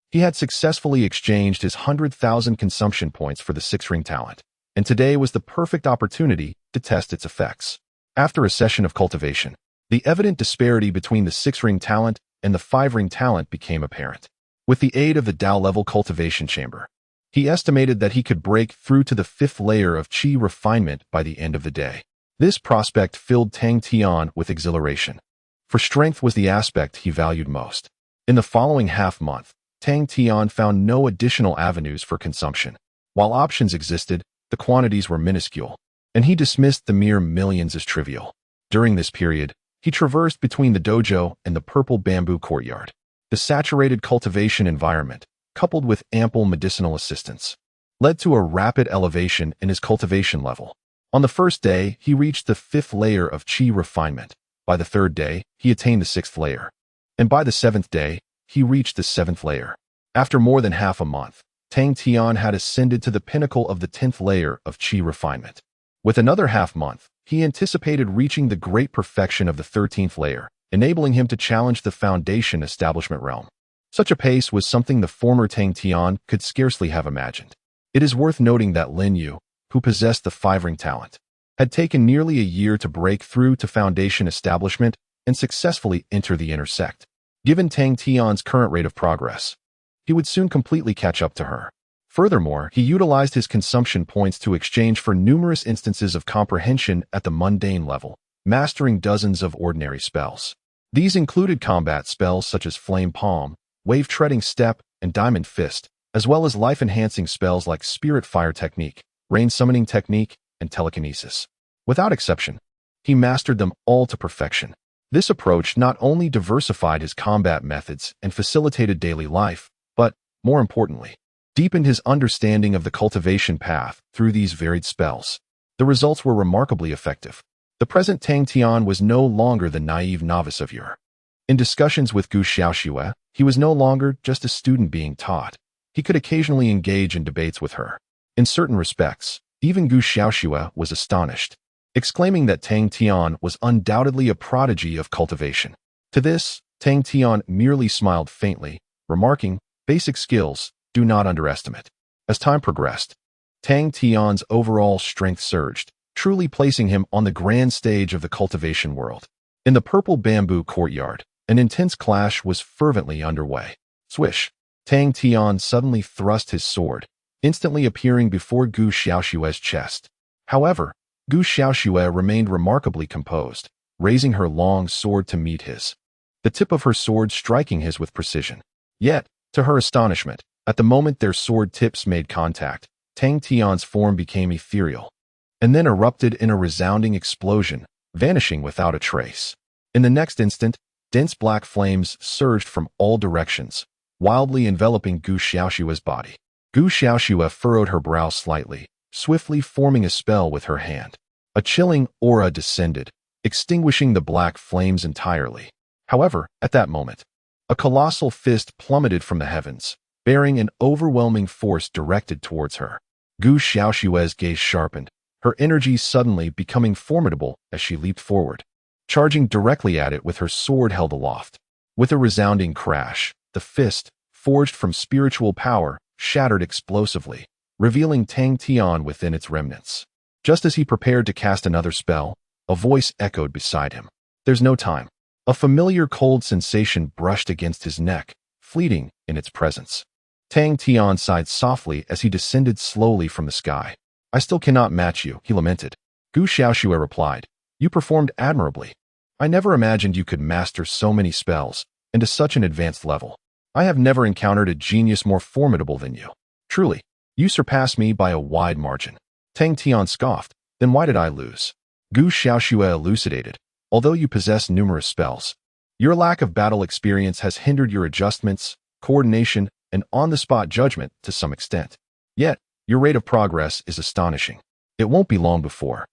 he had successfully exchanged his 100,000 consumption points for the 6-ring talent, and today was the perfect opportunity to test its effects. After a session of cultivation, the evident disparity between the 6-ring talent and the 5-ring talent became apparent. With the aid of the Dao-level cultivation chamber, he estimated that he could break through to the 5th layer of chi refinement by the end of the day. This prospect filled Tang Tian with exhilaration, for strength was the aspect he valued most. In the following half-month, Tang Tian found no additional avenues for consumption. While options existed, the quantities were minuscule, and he dismissed the mere millions as trivial. During this period, he traversed between the dojo and the purple bamboo courtyard. The saturated cultivation environment, coupled with ample medicinal assistance, led to a rapid elevation in his cultivation level. On the first day, he reached the 5th layer of chi refinement. By the 3rd day, he attained the 6th layer. And by the 7th day, he reached the 7th layer. After more than half a month, Tang Tian had ascended to the pinnacle of the 10th layer of chi refinement. With another half-month, he anticipated reaching the great perfection of the 13th layer, enabling him to challenge the foundation establishment realm. Such a pace was something the former Tang Tian could scarcely have imagined. It is worth noting that Lin Yu, who possessed the 5-ring talent, had taken nearly a year to break through to foundation establishment and successfully enter the inner sect. Given Tang Tian's current rate of progress, he would soon completely catch up to her. Furthermore, he utilized his consumption points to exchange for numerous instances of comprehension at the mundane level, mastering dozens of ordinary spells. These included combat spells such as Flame Palm, Wave-Treading Step, and Diamond Fist, as well as life-enhancing spells like Spirit Fire Technique, Rain Summoning Technique, and Telekinesis. Without exception, he mastered them all to perfection. This approach not only diversified his combat methods and facilitated daily life, but, more importantly, deepened his understanding of the cultivation path through these varied spells. The results were remarkably effective. The present Tang Tian was no longer the naive novice of yore. In discussions with Gu Xiaoxue, he was no longer just a student being taught. He could occasionally engage in debates with her. In certain respects, even Gu Xiaoxue was astonished, exclaiming that Tang Tian was undoubtedly a prodigy of cultivation. To this, Tang Tian merely smiled faintly, remarking, "Basic skills, do not underestimate." As time progressed, Tang Tian's overall strength surged, truly placing him on the grand stage of the cultivation world. In the purple bamboo courtyard, an intense clash was fervently underway. Swish! Tang Tian suddenly thrust his sword, instantly appearing before Gu Xiaoxue's chest. However, Gu Xiaoxue remained remarkably composed, raising her long sword to meet his, the tip of her sword striking his with precision. Yet, to her astonishment, at the moment their sword tips made contact, Tang Tian's form became ethereal, and then erupted in a resounding explosion, vanishing without a trace. In the next instant, dense black flames surged from all directions, wildly enveloping Gu Xiaoxue's body. Gu Xiaoxue furrowed her brow slightly, swiftly forming a spell with her hand. A chilling aura descended, extinguishing the black flames entirely. However, at that moment, a colossal fist plummeted from the heavens, bearing an overwhelming force directed towards her. Gu Xiaoxue's gaze sharpened, her energy suddenly becoming formidable as she leaped forward, charging directly at it with her sword held aloft. With a resounding crash, the fist, forged from spiritual power, shattered explosively, revealing Tang Tian within its remnants. Just as he prepared to cast another spell, a voice echoed beside him. "There's no time." A familiar cold sensation brushed against his neck, fleeting in its presence. Tang Tian sighed softly as he descended slowly from the sky. "I still cannot match you," he lamented. Gu Xiaoxue replied, "You performed admirably. I never imagined you could master so many spells, and to such an advanced level. I have never encountered a genius more formidable than you. Truly, you surpass me by a wide margin." Tang Tian scoffed, "Then why did I lose?" Gu Xiaoxue elucidated, "Although you possess numerous spells, your lack of battle experience has hindered your adjustments, coordination, and on-the-spot judgment to some extent. Yet, your rate of progress is astonishing. It won't be long before,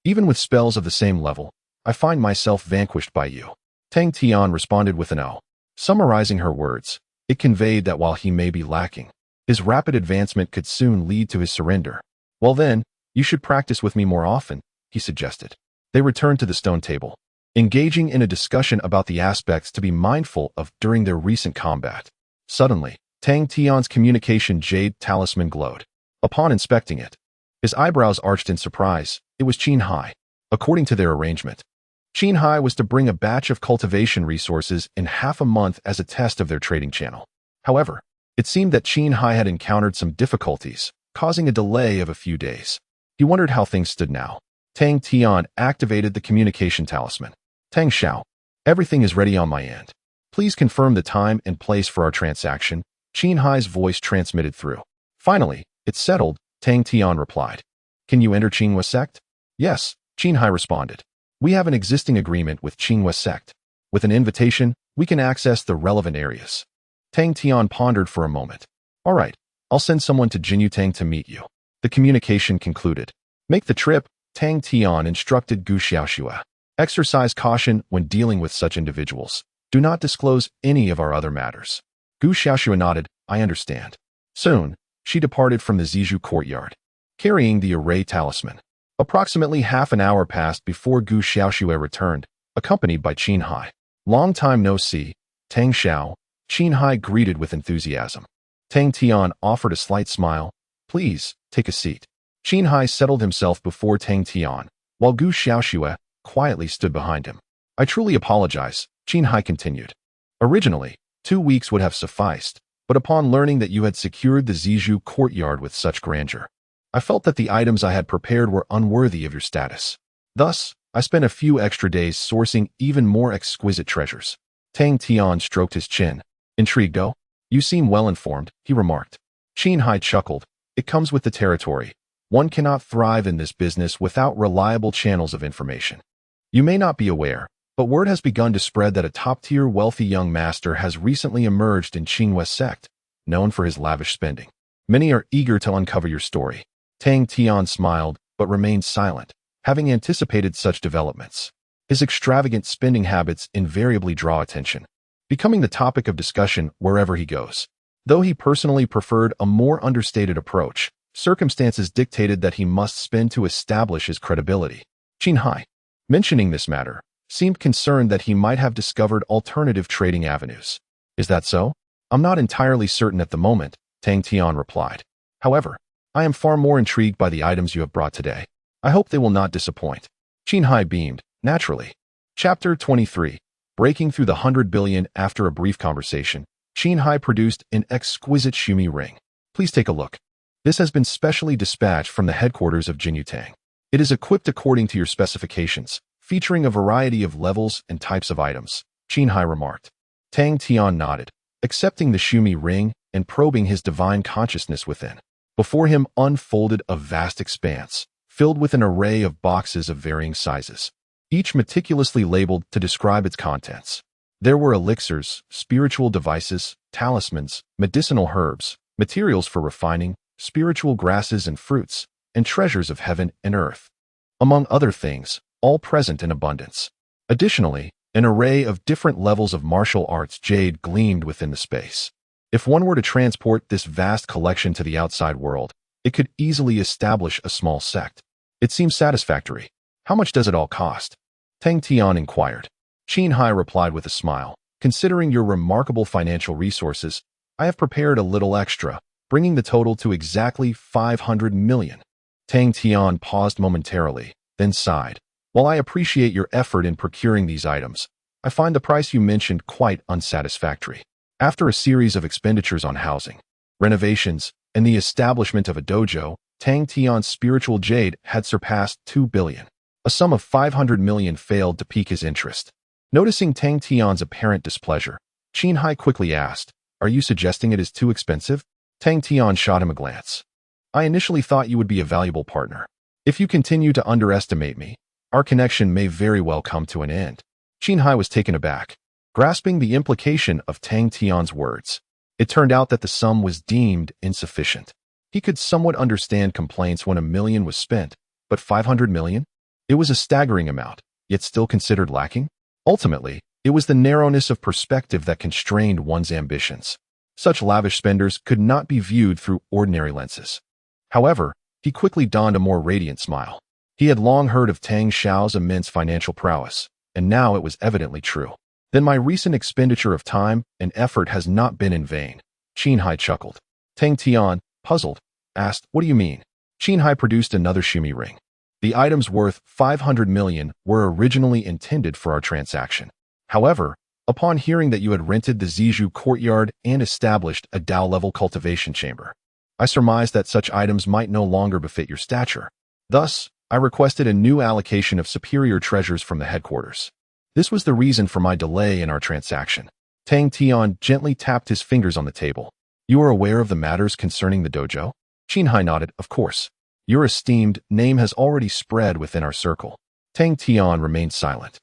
even with spells of the same level, I find myself vanquished by you." Tang Tian responded with an "oh." Summarizing her words, it conveyed that while he may be lacking, his rapid advancement could soon lead to his surrender. "Well then, you should practice with me more often," he suggested. They returned to the stone table, engaging in a discussion about the aspects to be mindful of during their recent combat. Suddenly, Tang Tian's communication Jade talisman glowed. Upon inspecting it, his eyebrows arched in surprise. It was Xiangz. According to their arrangement, Xiangz was to bring a batch of cultivation resources in half a month as a test of their trading channel. However, it seemed that Xiangz had encountered some difficulties, causing a delay of a few days. He wondered how things stood now. Tang Tian activated the communication talisman. "Tang Xiao, everything is ready on my end. Please confirm the time and place for our transaction," Xiangz's voice transmitted through. "Finally, it's settled," Tang Tian replied. "Can you enter Qinghua sect?" "Yes," Xiangz responded. "We have an existing agreement with Qinghua sect. With an invitation, we can access the relevant areas." Tang Tian pondered for a moment. "All right, I'll send someone to Jinyutang to meet you." The communication concluded. "Make the trip," Tang Tian instructed Gu Xiaoxue. "Exercise caution when dealing with such individuals. Do not disclose any of our other matters." Gu Xiaoxue nodded, "I understand." Soon, she departed from the Zizhu courtyard, carrying the array talisman. Approximately half an hour passed before Gu Xiaoxue returned, accompanied by Xiangz. "Long time no see, Tang Xiao," Xiangz greeted with enthusiasm. Tang Tian offered a slight smile. "Please, take a seat." Xiangz settled himself before Tang Tian, while Gu Xiaoxue quietly stood behind him. "I truly apologize," Xiangz continued. "Originally, 2 weeks would have sufficed, but upon learning that you had secured the Zizhu courtyard with such grandeur, I felt that the items I had prepared were unworthy of your status. Thus, I spent a few extra days sourcing even more exquisite treasures." Tang Tian stroked his chin. "Intrigued, oh? You seem well informed," he remarked. Xiangz chuckled. "It comes with the territory. One cannot thrive in this business without reliable channels of information. You may not be aware, But word has begun to spread that a top-tier wealthy young master has recently emerged in Qinghua's sect, known for his lavish spending. Many are eager to uncover your story. Tang Tian smiled, but remained silent, having anticipated such developments. His extravagant spending habits invariably draw attention, becoming the topic of discussion wherever he goes. Though he personally preferred a more understated approach, circumstances dictated that he must spend to establish his credibility. Qinghai, mentioning this matter, seemed concerned that he might have discovered alternative trading avenues. Is that so? I'm not entirely certain at the moment, Tang Tian replied. However, I am far more intrigued by the items you have brought today. I hope they will not disappoint. Qinghai beamed, naturally. Chapter 23. Breaking through the 100 billion. After a brief conversation, Qinghai produced an exquisite Xumi ring. Please take a look. This has been specially dispatched from the headquarters of Jinyutang. It is equipped according to your specifications, featuring a variety of levels and types of items, Qinghai remarked. Tang Tian nodded, accepting the Xumi ring and probing his divine consciousness within. Before him unfolded a vast expanse, filled with an array of boxes of varying sizes, each meticulously labeled to describe its contents. There were elixirs, spiritual devices, talismans, medicinal herbs, materials for refining, spiritual grasses and fruits, and treasures of heaven and earth, among other things, all present in abundance. Additionally, an array of different levels of martial arts jade gleamed within the space. If one were to transport this vast collection to the outside world, it could easily establish a small sect. It seems satisfactory. How much does it all cost? Tang Tian inquired. Qinghai replied with a smile. Considering your remarkable financial resources, I have prepared a little extra, bringing the total to exactly 500 million. Tang Tian paused momentarily, then sighed. While I appreciate your effort in procuring these items, I find the price you mentioned quite unsatisfactory. After a series of expenditures on housing, renovations, and the establishment of a dojo, Tang Tian's spiritual jade had surpassed 2 billion. A sum of 500 million failed to pique his interest. Noticing Tang Tian's apparent displeasure, Qinghai quickly asked, "Are you suggesting it is too expensive?" Tang Tian shot him a glance. "I initially thought you would be a valuable partner. If you continue to underestimate me, our connection may very well come to an end." Qinghai was taken aback, grasping the implication of Tang Tian's words. It turned out that the sum was deemed insufficient. He could somewhat understand complaints when 1 million was spent, but 500 million? It was a staggering amount, yet still considered lacking. Ultimately, it was the narrowness of perspective that constrained one's ambitions. Such lavish spenders could not be viewed through ordinary lenses. However, he quickly donned a more radiant smile. He had long heard of Tang Xiao's immense financial prowess, and now it was evidently true. Then my recent expenditure of time and effort has not been in vain. Qinghai chuckled. Tang Tian, puzzled, asked, "What do you mean?" Qinghai produced another Xumi ring. The items worth 500 million were originally intended for our transaction. However, upon hearing that you had rented the Zizhu courtyard and established a Dao-level cultivation chamber, I surmised that such items might no longer befit your stature. Thus, I requested a new allocation of superior treasures from the headquarters. This was the reason for my delay in our transaction. Tang Tian gently tapped his fingers on the table. "You are aware of the matters concerning the dojo?" Qinghai nodded, "Of course. Your esteemed name has already spread within our circle." Tang Tian remained silent.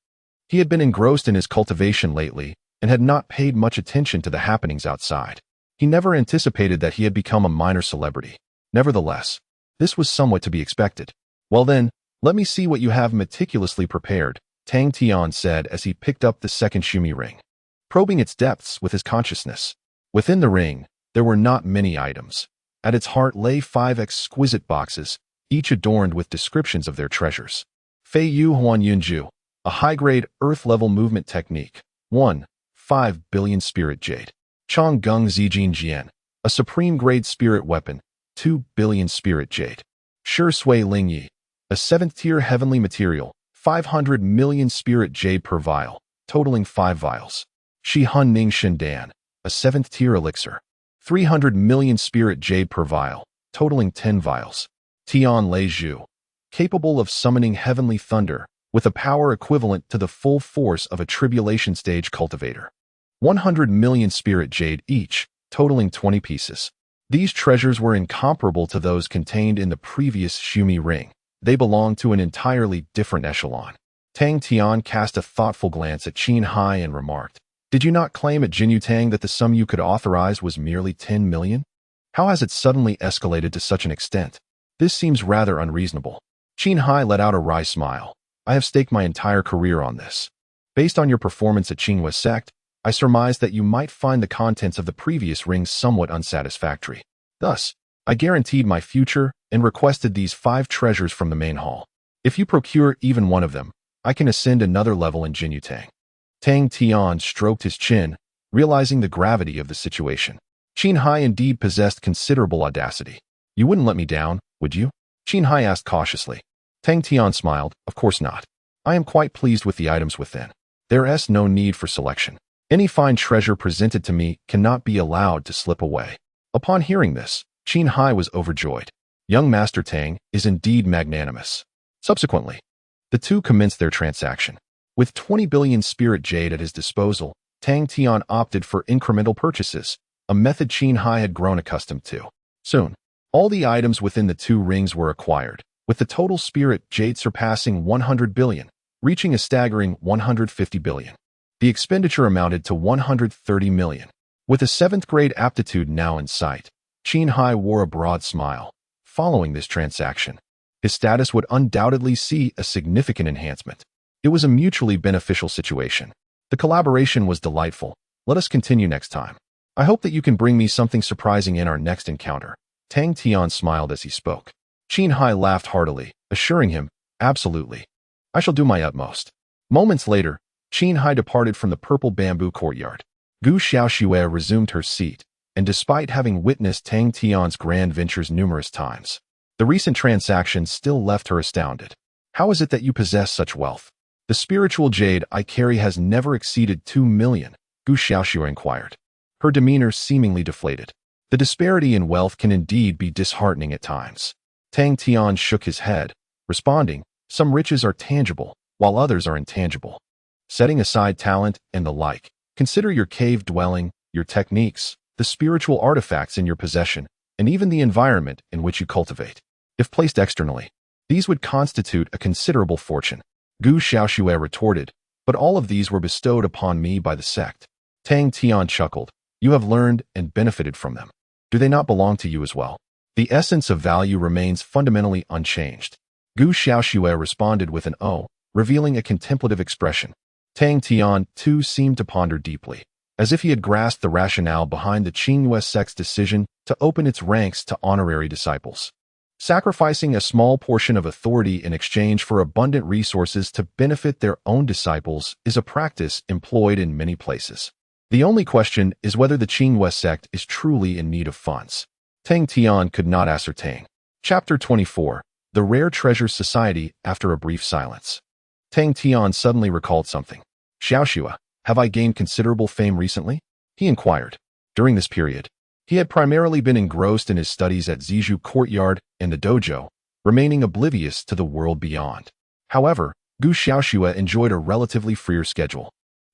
He had been engrossed in his cultivation lately and had not paid much attention to the happenings outside. He never anticipated that he had become a minor celebrity. Nevertheless, this was somewhat to be expected. "Well then, let me see what you have meticulously prepared," Tang Tian said as he picked up the second Xumi ring, probing its depths with his consciousness. Within the ring, there were not many items. At its heart lay 5 exquisite boxes, each adorned with descriptions of their treasures. Fei Yu Huan Yunju, a high-grade earth-level movement technique. 1. 5 billion spirit jade. Chong Gung Zijin Jian, a supreme-grade spirit weapon. 2 billion spirit jade. Shi Sui Ling Yi, a 7th-tier heavenly material. 500 million spirit jade per vial, totaling 5 vials. Shi Hun Ning Shindan, a 7th-tier elixir. 300 million spirit jade per vial, totaling 10 vials. Tian Lei Zhu, capable of summoning heavenly thunder, with a power equivalent to the full force of a tribulation stage cultivator. 100 million spirit jade each, totaling 20 pieces. These treasures were incomparable to those contained in the previous Xumi ring. They belonged to an entirely different echelon. Tang Tian cast a thoughtful glance at Qin Hai and remarked, "Did you not claim at Jinyu Tang that the sum you could authorize was merely 10 million? How has it suddenly escalated to such an extent? This seems rather unreasonable." Qin Hai let out a wry smile. "I have staked my entire career on this. Based on your performance at Qinghua sect, I surmised that you might find the contents of the previous rings somewhat unsatisfactory. Thus, I guaranteed my future and requested these 5 treasures from the main hall. If you procure even one of them, I can ascend another level in Jinyu Tang." Tang Tian stroked his chin, realizing the gravity of the situation. Qin Hai indeed possessed considerable audacity. "You wouldn't let me down, would you?" Qin Hai asked cautiously. Tang Tian smiled, "Of course not. I am quite pleased with the items within. There is no need for selection. Any fine treasure presented to me cannot be allowed to slip away." Upon hearing this, Qin Hai was overjoyed. Young Master Tang is indeed magnanimous. Subsequently, the two commenced their transaction. With 20 billion spirit jade at his disposal, Tang Tian opted for incremental purchases, a method Qin Hai had grown accustomed to. Soon, all the items within the 2 rings were acquired, with the total spirit jade surpassing 100 billion, reaching a staggering 150 billion. The expenditure amounted to 130 million. With a 7th grade aptitude now in sight, Qin Hai wore a broad smile. Following this transaction, his status would undoubtedly see a significant enhancement. It was a mutually beneficial situation. The collaboration was delightful. Let us continue next time. I hope that you can bring me something surprising in our next encounter. Tang Tian smiled as he spoke. Qin Hai laughed heartily, assuring him, "Absolutely. I shall do my utmost." Moments later, Qin Hai departed from the purple bamboo courtyard. Gu Xiaoxue resumed her seat, and despite having witnessed Tang Tian's grand ventures numerous times, the recent transaction still left her astounded. "How is it that you possess such wealth?" "The spiritual jade I carry has never exceeded 2 million, Gu Xiaoxue inquired, her demeanor seemingly deflated. The disparity in wealth can indeed be disheartening at times. Tang Tian shook his head, responding, "Some riches are tangible, while others are intangible. Setting aside talent and the like, consider your cave dwelling, your techniques, the spiritual artifacts in your possession, and even the environment in which you cultivate. If placed externally, these would constitute a considerable fortune." Gu Xiaoxue retorted, "But all of these were bestowed upon me by the sect." Tang Tian chuckled, "You have learned and benefited from them. Do they not belong to you as well? The essence of value remains fundamentally unchanged." Gu Xiaoxue responded with an "oh," revealing a contemplative expression. Tang Tian, too, seemed to ponder deeply, as if he had grasped the rationale behind the Qinghua sect's decision to open its ranks to honorary disciples. Sacrificing a small portion of authority in exchange for abundant resources to benefit their own disciples is a practice employed in many places. The only question is whether the Qinghua sect is truly in need of funds. Tang Tian could not ascertain. Chapter 24. The Rare Treasures Society. After a brief silence, Tang Tian suddenly recalled something. "Xiaoxue, have I gained considerable fame recently?" he inquired. During this period, he had primarily been engrossed in his studies at Zizhu Courtyard and the dojo, remaining oblivious to the world beyond. However, Gu Xiaoxue enjoyed a relatively freer schedule.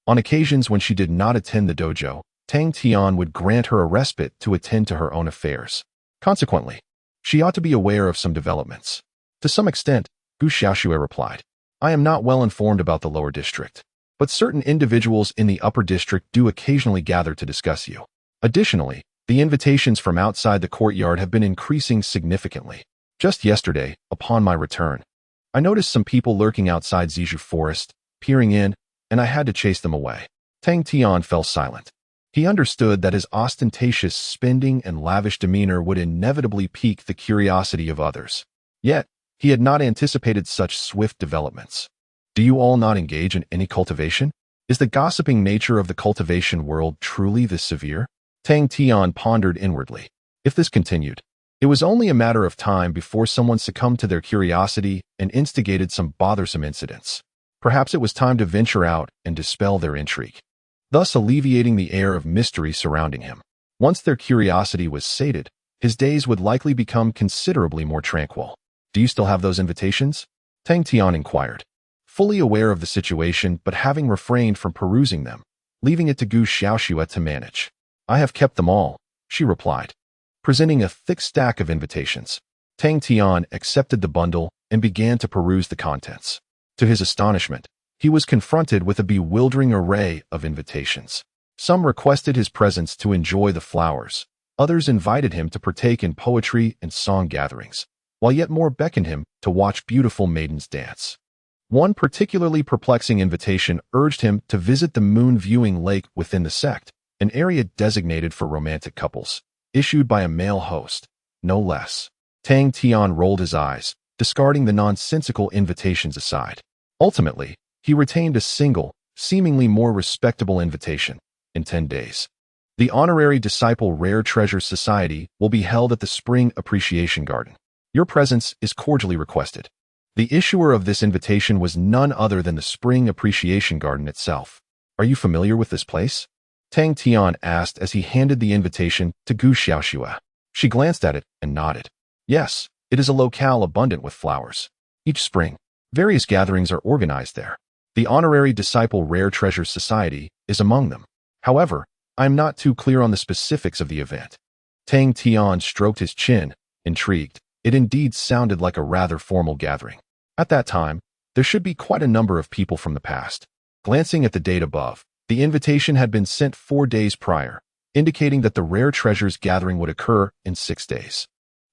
On occasions when she did not attend the dojo, Tang Tian would grant her a respite to attend to her own affairs. Consequently, she ought to be aware of some developments. To some extent, Gu Xiaoxue replied, "I am not well informed about the lower district, but certain individuals in the upper district do occasionally gather to discuss you. Additionally, the invitations from outside the courtyard have been increasing significantly. Just yesterday, upon my return, I noticed some people lurking outside Zizhu Forest, peering in, and I had to chase them away." Tang Tian fell silent. He understood that his ostentatious spending and lavish demeanor would inevitably pique the curiosity of others. Yet, he had not anticipated such swift developments. "Do you all not engage in any cultivation? Is the gossiping nature of the cultivation world truly this severe?" Tang Tian pondered inwardly. If this continued, it was only a matter of time before someone succumbed to their curiosity and instigated some bothersome incidents. Perhaps it was time to venture out and dispel their intrigue, thus alleviating the air of mystery surrounding him. Once their curiosity was sated, his days would likely become considerably more tranquil. "Do you still have those invitations?" Tang Tian inquired, fully aware of the situation but having refrained from perusing them, leaving it to Gu Xiaoxue to manage. "I have kept them all," she replied, presenting a thick stack of invitations. Tang Tian accepted the bundle and began to peruse the contents. To his astonishment, he was confronted with a bewildering array of invitations. Some requested his presence to enjoy the flowers. Others invited him to partake in poetry and song gatherings, while yet more beckoned him to watch beautiful maidens dance. One particularly perplexing invitation urged him to visit the moon-viewing lake within the sect, an area designated for romantic couples, issued by a male host, no less. Tang Tian rolled his eyes, discarding the nonsensical invitations aside. Ultimately, he retained a single, seemingly more respectable invitation in 10 days. The Honorary Disciple Rare Treasures Society will be held at the Spring Appreciation Garden. Your presence is cordially requested. The issuer of this invitation was none other than the Spring Appreciation Garden itself. Are you familiar with this place? Tang Tian asked as he handed the invitation to Gu Xiaoxue. She glanced at it and nodded. Yes, it is a locale abundant with flowers. Each spring, various gatherings are organized there. The Honorary Disciple Rare Treasures Society is among them. However, I am not too clear on the specifics of the event. Tang Tian stroked his chin, intrigued. It indeed sounded like a rather formal gathering. At that time, there should be quite a number of people from the past. Glancing at the date above, the invitation had been sent 4 days prior, indicating that the Rare Treasures gathering would occur in 6 days.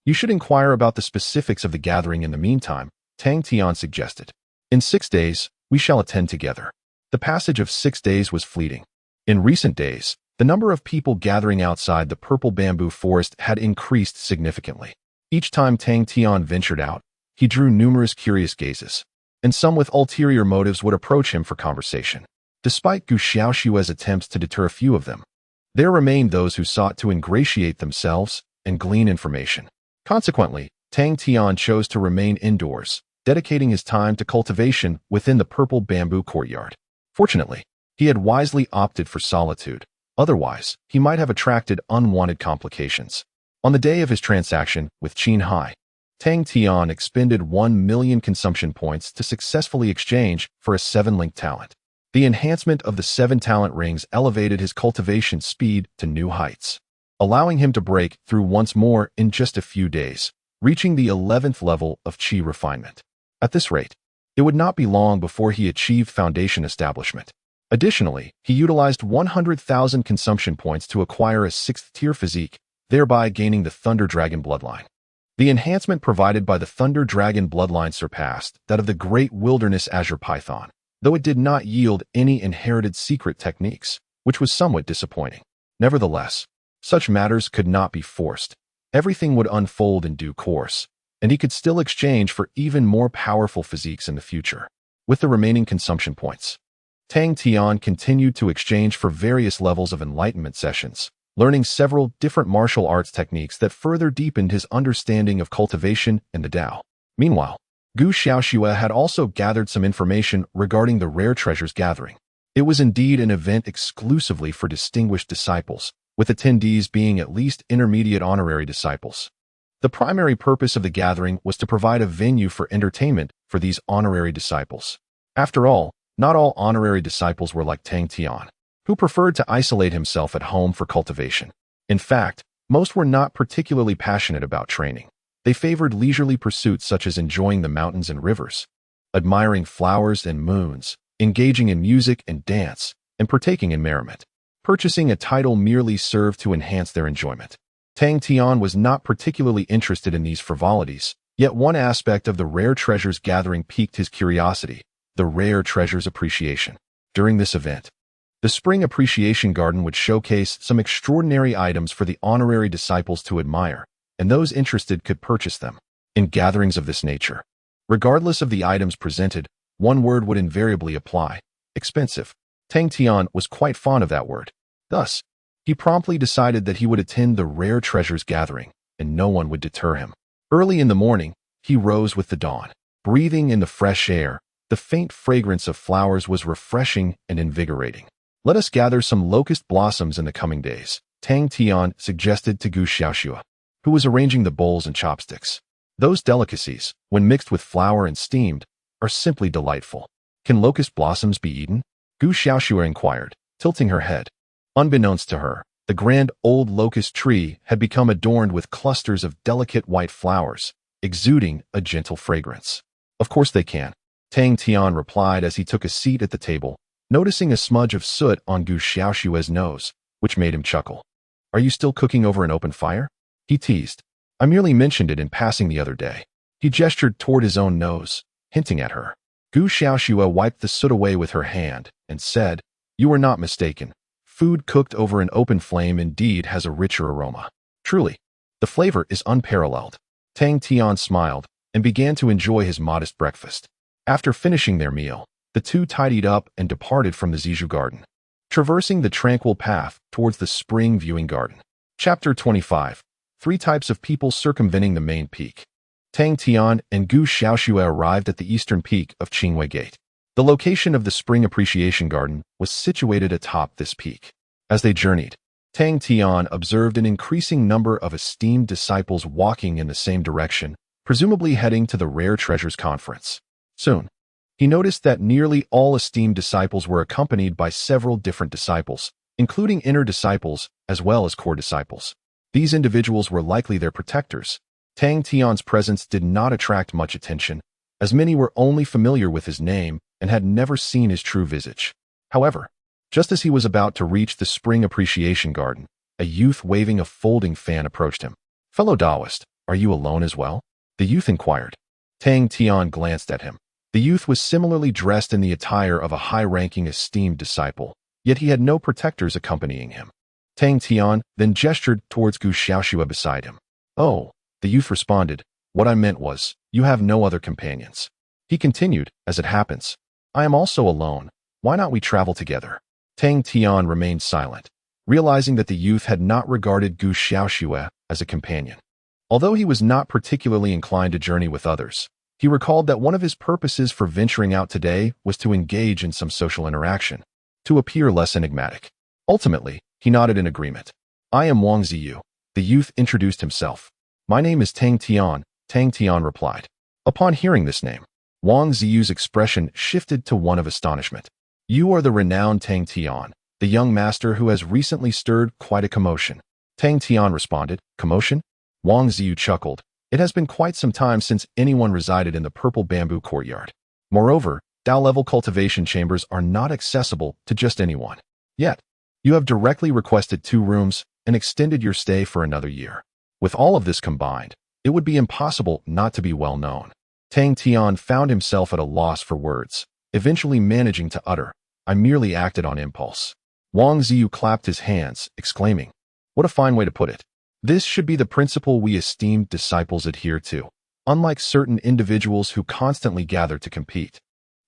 You should inquire about the specifics of the gathering in the meantime, Tang Tian suggested. In 6 days, we shall attend together. The passage of 6 days was fleeting. In recent days, the number of people gathering outside the purple bamboo forest had increased significantly. Each time Tang Tian ventured out, he drew numerous curious gazes, and some with ulterior motives would approach him for conversation. Despite Gu Xiaoxue's attempts to deter a few of them, there remained those who sought to ingratiate themselves and glean information. Consequently, Tang Tian chose to remain indoors, dedicating his time to cultivation within the purple bamboo courtyard. Fortunately, he had wisely opted for solitude. Otherwise, he might have attracted unwanted complications. On the day of his transaction with Qinhai, Tang Tian expended 1 million consumption points to successfully exchange for a 7-link talent. The enhancement of the 7 talent rings elevated his cultivation speed to new heights, allowing him to break through once more in just a few days, reaching the 11th level of qi refinement. At this rate, it would not be long before he achieved foundation establishment. Additionally, he utilized 100,000 consumption points to acquire a 6th-tier physique, thereby gaining the Thunder Dragon bloodline. The enhancement provided by the Thunder Dragon bloodline surpassed that of the Great Wilderness Azure Python, though it did not yield any inherited secret techniques, which was somewhat disappointing. Nevertheless, such matters could not be forced. Everything would unfold in due course, and he could still exchange for even more powerful physiques in the future. With the remaining consumption points, Tang Tian continued to exchange for various levels of enlightenment sessions, learning several different martial arts techniques that further deepened his understanding of cultivation and the Tao. Meanwhile, Gu Xiaoxue had also gathered some information regarding the Rare Treasures gathering. It was indeed an event exclusively for distinguished disciples, with attendees being at least intermediate honorary disciples. The primary purpose of the gathering was to provide a venue for entertainment for these honorary disciples. After all, not all honorary disciples were like Tang Tian, who preferred to isolate himself at home for cultivation. In fact, most were not particularly passionate about training. They favored leisurely pursuits such as enjoying the mountains and rivers, admiring flowers and moons, engaging in music and dance, and partaking in merriment. Purchasing a title merely served to enhance their enjoyment. Tang Tian was not particularly interested in these frivolities, yet one aspect of the Rare Treasures gathering piqued his curiosity: the Rare Treasures Appreciation. During this event, the Spring Appreciation Garden would showcase some extraordinary items for the honorary disciples to admire, and those interested could purchase them. In gatherings of this nature, regardless of the items presented, one word would invariably apply: expensive. Tang Tian was quite fond of that word. Thus, he promptly decided that he would attend the Rare Treasures gathering, and no one would deter him. Early in the morning, he rose with the dawn. Breathing in the fresh air, the faint fragrance of flowers was refreshing and invigorating. Let us gather some locust blossoms in the coming days, Tang Tian suggested to Gu Xiaoxue, who was arranging the bowls and chopsticks. Those delicacies, when mixed with flour and steamed, are simply delightful. Can locust blossoms be eaten? Gu Xiaoxue inquired, tilting her head. Unbeknownst to her, the grand old locust tree had become adorned with clusters of delicate white flowers, exuding a gentle fragrance. Of course they can. Tang Tian replied as he took a seat at the table, noticing a smudge of soot on Gu Xiaoshua's nose, which made him chuckle. Are you still cooking over an open fire? He teased. I merely mentioned it in passing the other day. He gestured toward his own nose, hinting at her. Gu Xiaoshua wiped the soot away with her hand and said, You were not mistaken. Food cooked over an open flame indeed has a richer aroma. Truly, the flavor is unparalleled. Tang Tian smiled and began to enjoy his modest breakfast. After finishing their meal, the two tidied up and departed from the Zizhu garden, traversing the tranquil path towards the spring viewing garden. Chapter 25. 3 types of people circumventing the main peak. Tang Tian and Gu Xiaoshua arrived at the eastern peak of Qingwei Gate. The location of the Spring Appreciation Garden was situated atop this peak. As they journeyed, Tang Tian observed an increasing number of esteemed disciples walking in the same direction, presumably heading to the Rare Treasures Conference. Soon, he noticed that nearly all esteemed disciples were accompanied by several different disciples, including inner disciples as well as core disciples. These individuals were likely their protectors. Tang Tian's presence did not attract much attention, as many were only familiar with his name and had never seen his true visage. However, just as he was about to reach the Spring Appreciation Garden, a youth waving a folding fan approached him. Fellow Taoist, are you alone as well? The youth inquired. Tang Tian glanced at him. The youth was similarly dressed in the attire of a high-ranking esteemed disciple, yet he had no protectors accompanying him. Tang Tian then gestured towards Gu Xiaoshua beside him. Oh, the youth responded, what I meant was, you have no other companions. He continued, as it happens, I am also alone. Why not we travel together? Tang Tian remained silent, realizing that the youth had not regarded Gu Xiaoshua as a companion. Although he was not particularly inclined to journey with others, he recalled that one of his purposes for venturing out today was to engage in some social interaction, to appear less enigmatic. Ultimately, he nodded in agreement. I am Wang Ziyu. The youth introduced himself. My name is Tang Tian, Tang Tian replied. Upon hearing this name, Wang Ziyu's expression shifted to one of astonishment. You are the renowned Tang Tian, the young master who has recently stirred quite a commotion. Tang Tian responded, Commotion? Wang Ziyu chuckled. It has been quite some time since anyone resided in the purple bamboo courtyard. Moreover, Dao-level cultivation chambers are not accessible to just anyone. Yet, you have directly requested 2 rooms and extended your stay for another year. With all of this combined, it would be impossible not to be well known. Tang Tian found himself at a loss for words, eventually managing to utter, I merely acted on impulse. Wang Ziyu clapped his hands, exclaiming, What a fine way to put it. This should be the principle we esteemed disciples adhere to, unlike certain individuals who constantly gather to compete,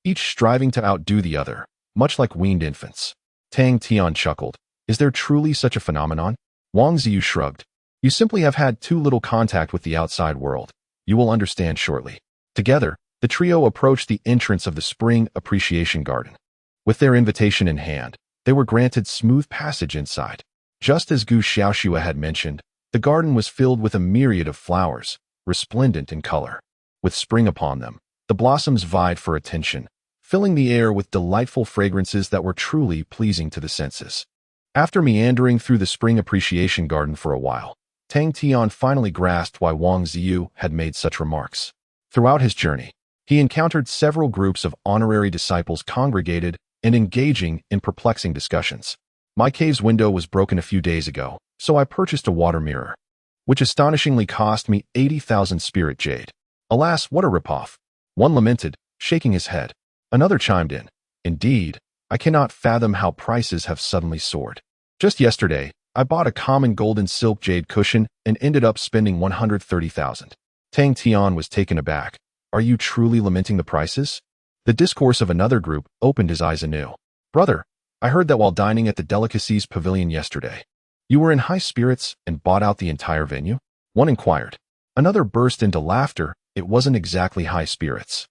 each striving to outdo the other, much like weaned infants. Tang Tian chuckled. Is there truly such a phenomenon? Wang Ziyu shrugged. You simply have had too little contact with the outside world. You will understand shortly. Together, the trio approached the entrance of the Spring Appreciation Garden. With their invitation in hand, they were granted smooth passage inside. Just as Gu Xiaoshua had mentioned, the garden was filled with a myriad of flowers, resplendent in color. With spring upon them, the blossoms vied for attention, filling the air with delightful fragrances that were truly pleasing to the senses. After meandering through the Spring Appreciation Garden for a while, Tang Tian finally grasped why Wang Ziyu had made such remarks. Throughout his journey, he encountered several groups of honorary disciples congregated and engaging in perplexing discussions. My cave's window was broken a few days ago, so I purchased a water mirror, which astonishingly cost me 80,000 spirit jade. Alas, what a ripoff. One lamented, shaking his head. Another chimed in. Indeed, I cannot fathom how prices have suddenly soared. Just yesterday, I bought a common golden silk jade cushion and ended up spending 130,000. Tang Tian was taken aback. Are you truly lamenting the prices? The discourse of another group opened his eyes anew. Brother, I heard that while dining at the Delicacies Pavilion yesterday, you were in high spirits and bought out the entire venue? One inquired. Another burst into laughter. It wasn't exactly high spirits.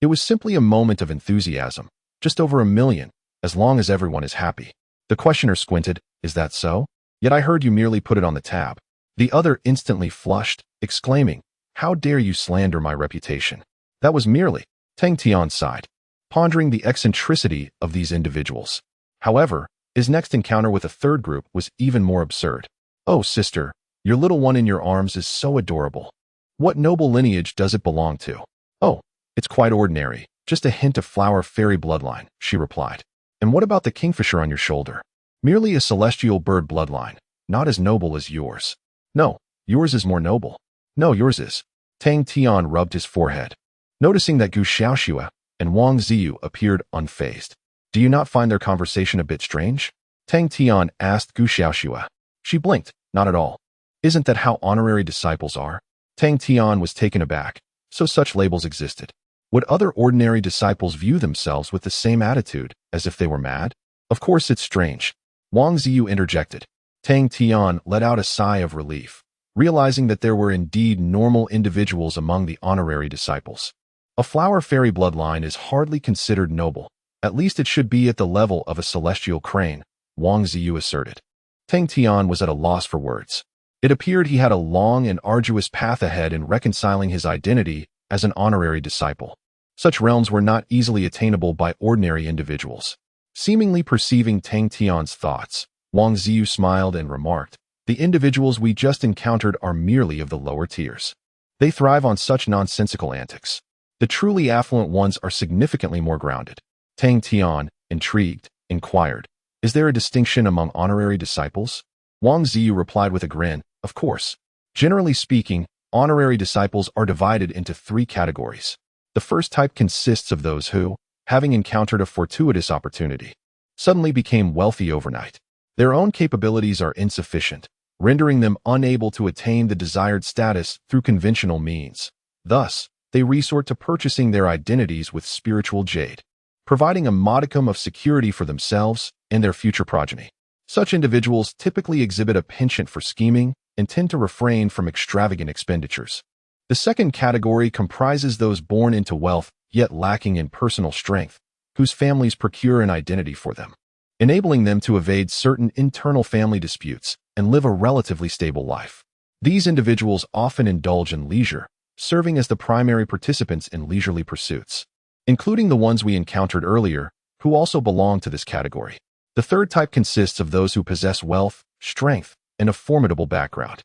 It was simply a moment of enthusiasm, just over 1 million, as long as everyone is happy. The questioner squinted. Is that so? Yet I heard you merely put it on the tab. The other instantly flushed, exclaiming, How dare you slander my reputation? That was merely. Tang Tian sighed, pondering the eccentricity of these individuals. However, his next encounter with a third group was even more absurd. Oh, sister, your little one in your arms is so adorable. What noble lineage does it belong to? Oh, it's quite ordinary, Just a hint of flower fairy bloodline, she replied. And what about the kingfisher on your shoulder? Merely a celestial bird bloodline, not as noble as yours. No, yours is more noble. No, yours is. Tang Tian rubbed his forehead, noticing that Gu Xiaoxue and Wang Ziyu appeared unfazed. Do you not find their conversation a bit strange? Tang Tian asked Gu Xiaoxue. She blinked. Not at all. Isn't that how honorary disciples are? Tang Tian was taken aback. So such labels existed. Would other ordinary disciples view themselves with the same attitude, as if they were mad? Of course it's strange. Wang Ziyu interjected. Tang Tian let out a sigh of relief, realizing that there were indeed normal individuals among the honorary disciples. A flower fairy bloodline is hardly considered noble. At least it should be at the level of a celestial crane, Wang Ziyu asserted. Tang Tian was at a loss for words. It appeared he had a long and arduous path ahead in reconciling his identity as an honorary disciple. Such realms were not easily attainable by ordinary individuals. Seemingly perceiving Tang Tian's thoughts, Wang Ziyu smiled and remarked, the individuals we just encountered are merely of the lower tiers. They thrive on such nonsensical antics. The truly affluent ones are significantly more grounded. Tang Tian, intrigued, inquired, is there a distinction among honorary disciples? Wang Ziyu replied with a grin, of course. Generally speaking, honorary disciples are divided into 3 categories. The first type consists of those who, having encountered a fortuitous opportunity, suddenly became wealthy overnight. Their own capabilities are insufficient, rendering them unable to attain the desired status through conventional means. Thus, they resort to purchasing their identities with spiritual jade, providing a modicum of security for themselves and their future progeny. Such individuals typically exhibit a penchant for scheming and tend to refrain from extravagant expenditures. The second category comprises those born into wealth yet lacking in personal strength, whose families procure an identity for them, enabling them to evade certain internal family disputes and live a relatively stable life. These individuals often indulge in leisure, serving as the primary participants in leisurely pursuits, including the ones we encountered earlier, who also belong to this category. The third type consists of those who possess wealth, strength, and a formidable background.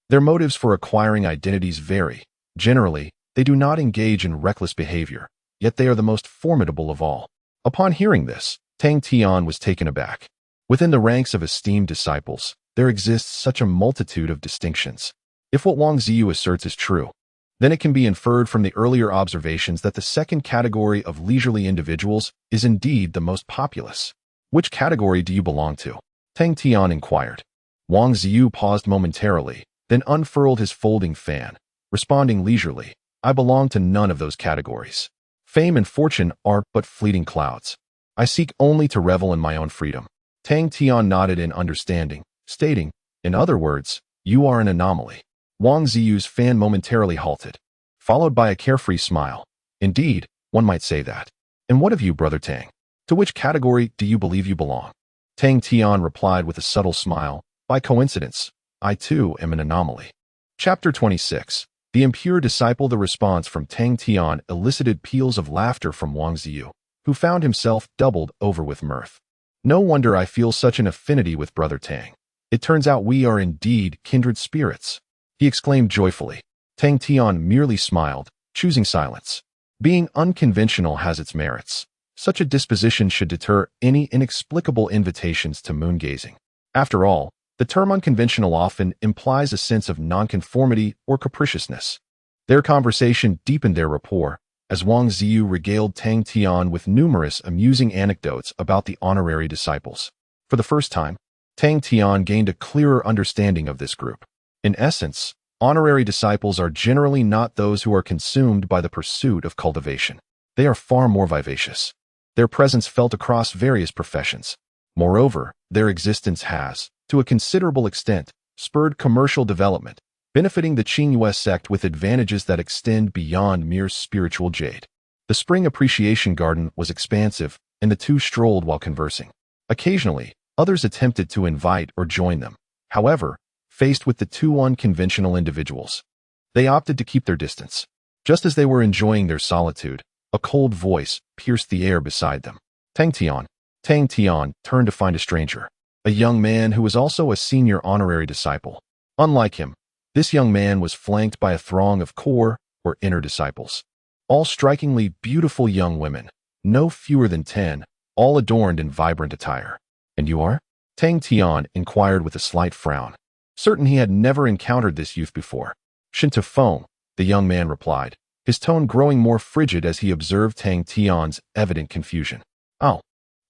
Their motives for acquiring identities vary. Generally, they do not engage in reckless behavior, yet they are the most formidable of all. Upon hearing this, Tang Tian was taken aback. Within the ranks of esteemed disciples, there exists such a multitude of distinctions. If what Wang Ziyu asserts is true, then it can be inferred from the earlier observations that the second category of leisurely individuals is indeed the most populous. Which category do you belong to? Tang Tian inquired. Wang Ziyu paused momentarily, then unfurled his folding fan, responding leisurely, I belong to none of those categories. Fame and fortune are but fleeting clouds. I seek only to revel in my own freedom. Tang Tian nodded in understanding, stating, in other words, you are an anomaly. Wang Ziyu's fan momentarily halted, followed by a carefree smile. Indeed, one might say that. And what of you, Brother Tang? To which category do you believe you belong? Tang Tian replied with a subtle smile, by coincidence, I too am an anomaly. Chapter 26. The impure disciple. The response from Tang Tian elicited peals of laughter from Wang Ziyu, who found himself doubled over with mirth. No wonder I feel such an affinity with Brother Tang. It turns out we are indeed kindred spirits, he exclaimed joyfully. Tang Tian merely smiled, choosing silence. Being unconventional has its merits. Such a disposition should deter any inexplicable invitations to moon-gazing. After all, the term unconventional often implies a sense of nonconformity or capriciousness. Their conversation deepened their rapport, as Wang Ziyu regaled Tang Tian with numerous amusing anecdotes about the honorary disciples. For the first time, Tang Tian gained a clearer understanding of this group. In essence, honorary disciples are generally not those who are consumed by the pursuit of cultivation. They are far more vivacious. Their presence felt across various professions. Moreover, their existence has, to a considerable extent, spurred commercial development, benefiting the Qingyue sect with advantages that extend beyond mere spiritual jade. The spring appreciation garden was expansive, and the two strolled while conversing. Occasionally, others attempted to invite or join them. However, faced with the two unconventional individuals, they opted to keep their distance. Just as they were enjoying their solitude, a cold voice pierced the air beside them. Tang Tian. Tang Tian turned to find a stranger, a young man who was also a senior honorary disciple. Unlike him, this young man was flanked by a throng of core or inner disciples. all strikingly beautiful young women, no fewer than 10, all adorned in vibrant attire. And you are? Tang Tian inquired with a slight frown, certain he had never encountered this youth before. Feng, the young man replied, his tone growing more frigid as he observed Tang Tian's evident confusion. Oh,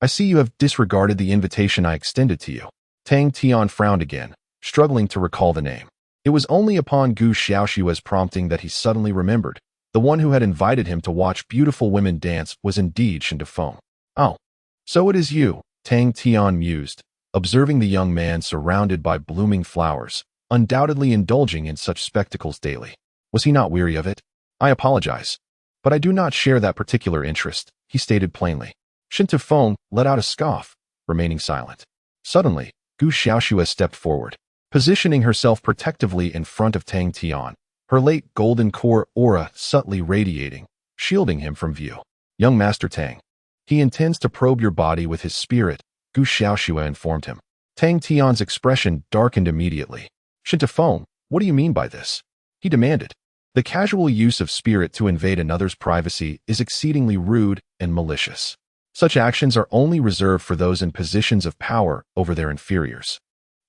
I see you have disregarded the invitation I extended to you. Tang Tian frowned again, struggling to recall the name. It was only upon Gu Xiaoshua's prompting that he suddenly remembered. The one who had invited him to watch beautiful women dance was indeed Feng. Oh, so it is you, Tang Tian mused, observing the young man surrounded by blooming flowers, undoubtedly indulging in such spectacles daily. Was he not weary of it? I apologize, but I do not share that particular interest, he stated plainly. Feng let out a scoff, remaining silent. Suddenly, Gu Xiaoshua stepped forward, positioning herself protectively in front of Tang Tian, her late golden core aura subtly radiating, shielding him from view. Young Master Tang. He intends to probe your body with his spirit, Gu Xiaoshua informed him. Tang Tian's expression darkened immediately. Feng, what do you mean by this? He demanded. The casual use of spirit to invade another's privacy is exceedingly rude and malicious. Such actions are only reserved for those in positions of power over their inferiors.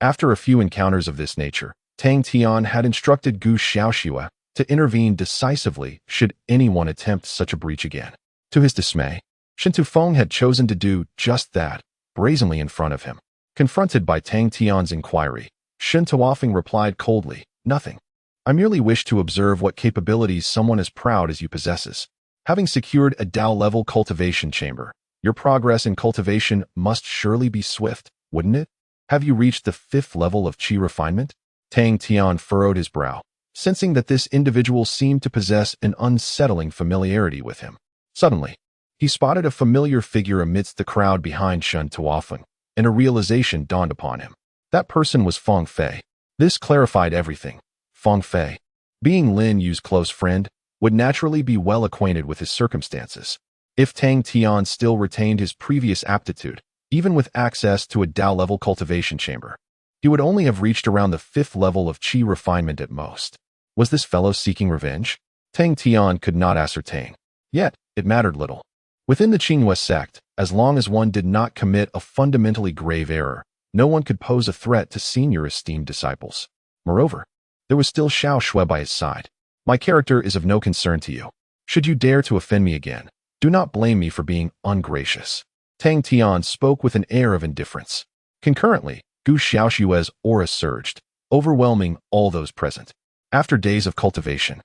After a few encounters of this nature, Tang Tian had instructed Gu Xiaoshua to intervene decisively should anyone attempt such a breach again. To his dismay, Feng had chosen to do just that, brazenly in front of him. Confronted by Tang Tian's inquiry, Tuofeng replied coldly, nothing. I merely wish to observe what capabilities someone as proud as you possesses. Having secured a Dao-level cultivation chamber, your progress in cultivation must surely be swift, wouldn't it? Have you reached the 5th level of qi refinement? Tang Tian furrowed his brow, sensing that this individual seemed to possess an unsettling familiarity with him. Suddenly, he spotted a familiar figure amidst the crowd behind Tuofeng, and a realization dawned upon him. That person was Fong Fei. This clarified everything. Fong Fei, being Lin Yu's close friend, would naturally be well acquainted with his circumstances. If Tang Tian still retained his previous aptitude, even with access to a Dao-level cultivation chamber, he would only have reached around the 5th level of qi refinement at most. Was this fellow seeking revenge? Tang Tian could not ascertain. Yet, it mattered little. Within the Qinghua sect, as long as one did not commit a fundamentally grave error, no one could pose a threat to senior esteemed disciples. Moreover, there was still Xiao Shui by his side. My character is of no concern to you. Should you dare to offend me again, do not blame me for being ungracious. Tang Tian spoke with an air of indifference. Concurrently, Gu Xiaoshua's aura surged, overwhelming all those present. After days of cultivation,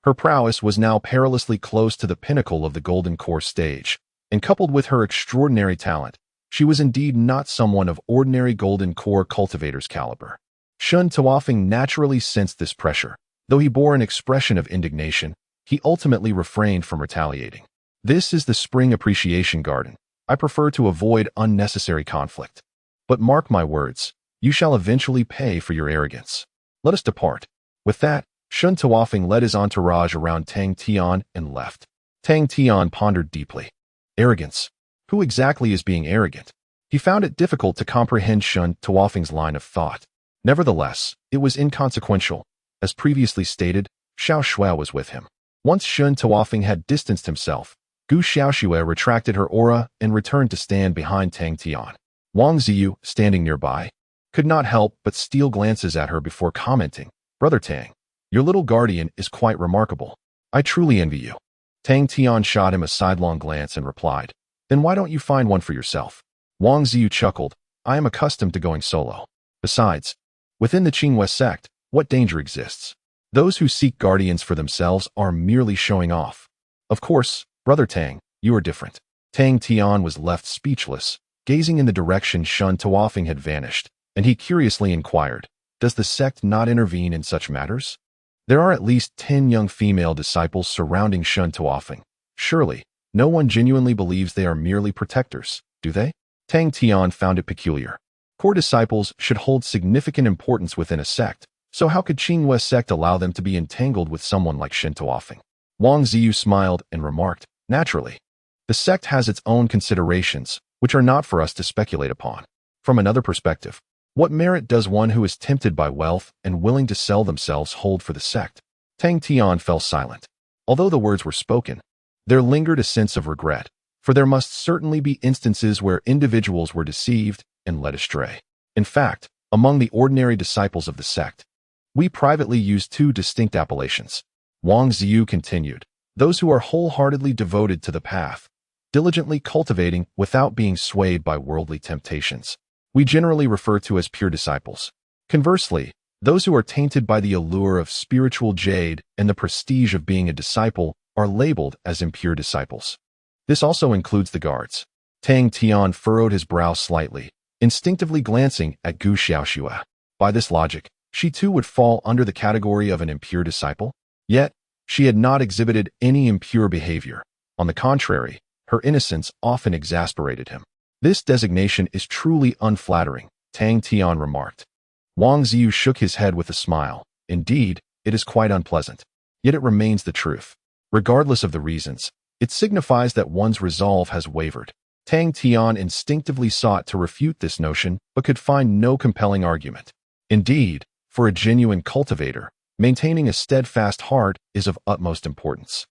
her prowess was now perilously close to the pinnacle of the Golden Core stage, and coupled with her extraordinary talent, she was indeed not someone of ordinary Golden Core cultivator's caliber. Tuofeng naturally sensed this pressure. Though he bore an expression of indignation, he ultimately refrained from retaliating. This is the Spring Appreciation Garden. I prefer to avoid unnecessary conflict. But mark my words, you shall eventually pay for your arrogance. Let us depart. With that, Tuofeng led his entourage around Tang Tian and left. Tang Tian pondered deeply. Arrogance. Who exactly is being arrogant? He found it difficult to comprehend Tuofeng's line of thought. Nevertheless, it was inconsequential. As previously stated, Xiao Shui was with him. Once Tuofeng had distanced himself, Gu Xiaoshua retracted her aura and returned to stand behind Tang Tian. Wang Ziyu, standing nearby, could not help but steal glances at her before commenting, Brother Tang, your little guardian is quite remarkable. I truly envy you. Tang Tian shot him a sidelong glance and replied, then why don't you find one for yourself? Wang Ziyu chuckled, I am accustomed to going solo. Besides, within the Qinghua sect, what danger exists? Those who seek guardians for themselves are merely showing off. Of course, Brother Tang, you are different. Tang Tian was left speechless, gazing in the direction Tuofeng had vanished, and he curiously inquired, does the sect not intervene in such matters? There are at least 10 young female disciples surrounding Tuofeng. Surely, no one genuinely believes they are merely protectors, do they? Tang Tian found it peculiar. Core disciples should hold significant importance within a sect, so how could Qinghua sect allow them to be entangled with someone like Tuofeng? Wang Ziyu smiled and remarked, naturally. The sect has its own considerations, which are not for us to speculate upon. From another perspective, what merit does one who is tempted by wealth and willing to sell themselves hold for the sect? Tang Tian fell silent. Although the words were spoken, There lingered a sense of regret, for there must certainly be instances where individuals were deceived and led astray. In fact, among the ordinary disciples of the sect, we privately use two distinct appellations. Wang Ziyu continued, those who are wholeheartedly devoted to the path, diligently cultivating without being swayed by worldly temptations, we generally refer to as pure disciples. Conversely, those who are tainted by the allure of spiritual jade and the prestige of being a disciple are labeled as impure disciples. This also includes the guards. Tang Tian furrowed his brow slightly, instinctively glancing at Gu Xiaoxue. By this logic, she too would fall under the category of an impure disciple. Yet, she had not exhibited any impure behavior. On the contrary, her innocence often exasperated him. This designation is truly unflattering, Tang Tian remarked. Wang Ziyu shook his head with a smile. Indeed, it is quite unpleasant. Yet it remains the truth. Regardless of the reasons, it signifies that one's resolve has wavered. Tang Tian instinctively sought to refute this notion, but could find no compelling argument. Indeed, for a genuine cultivator, maintaining a steadfast heart is of utmost importance.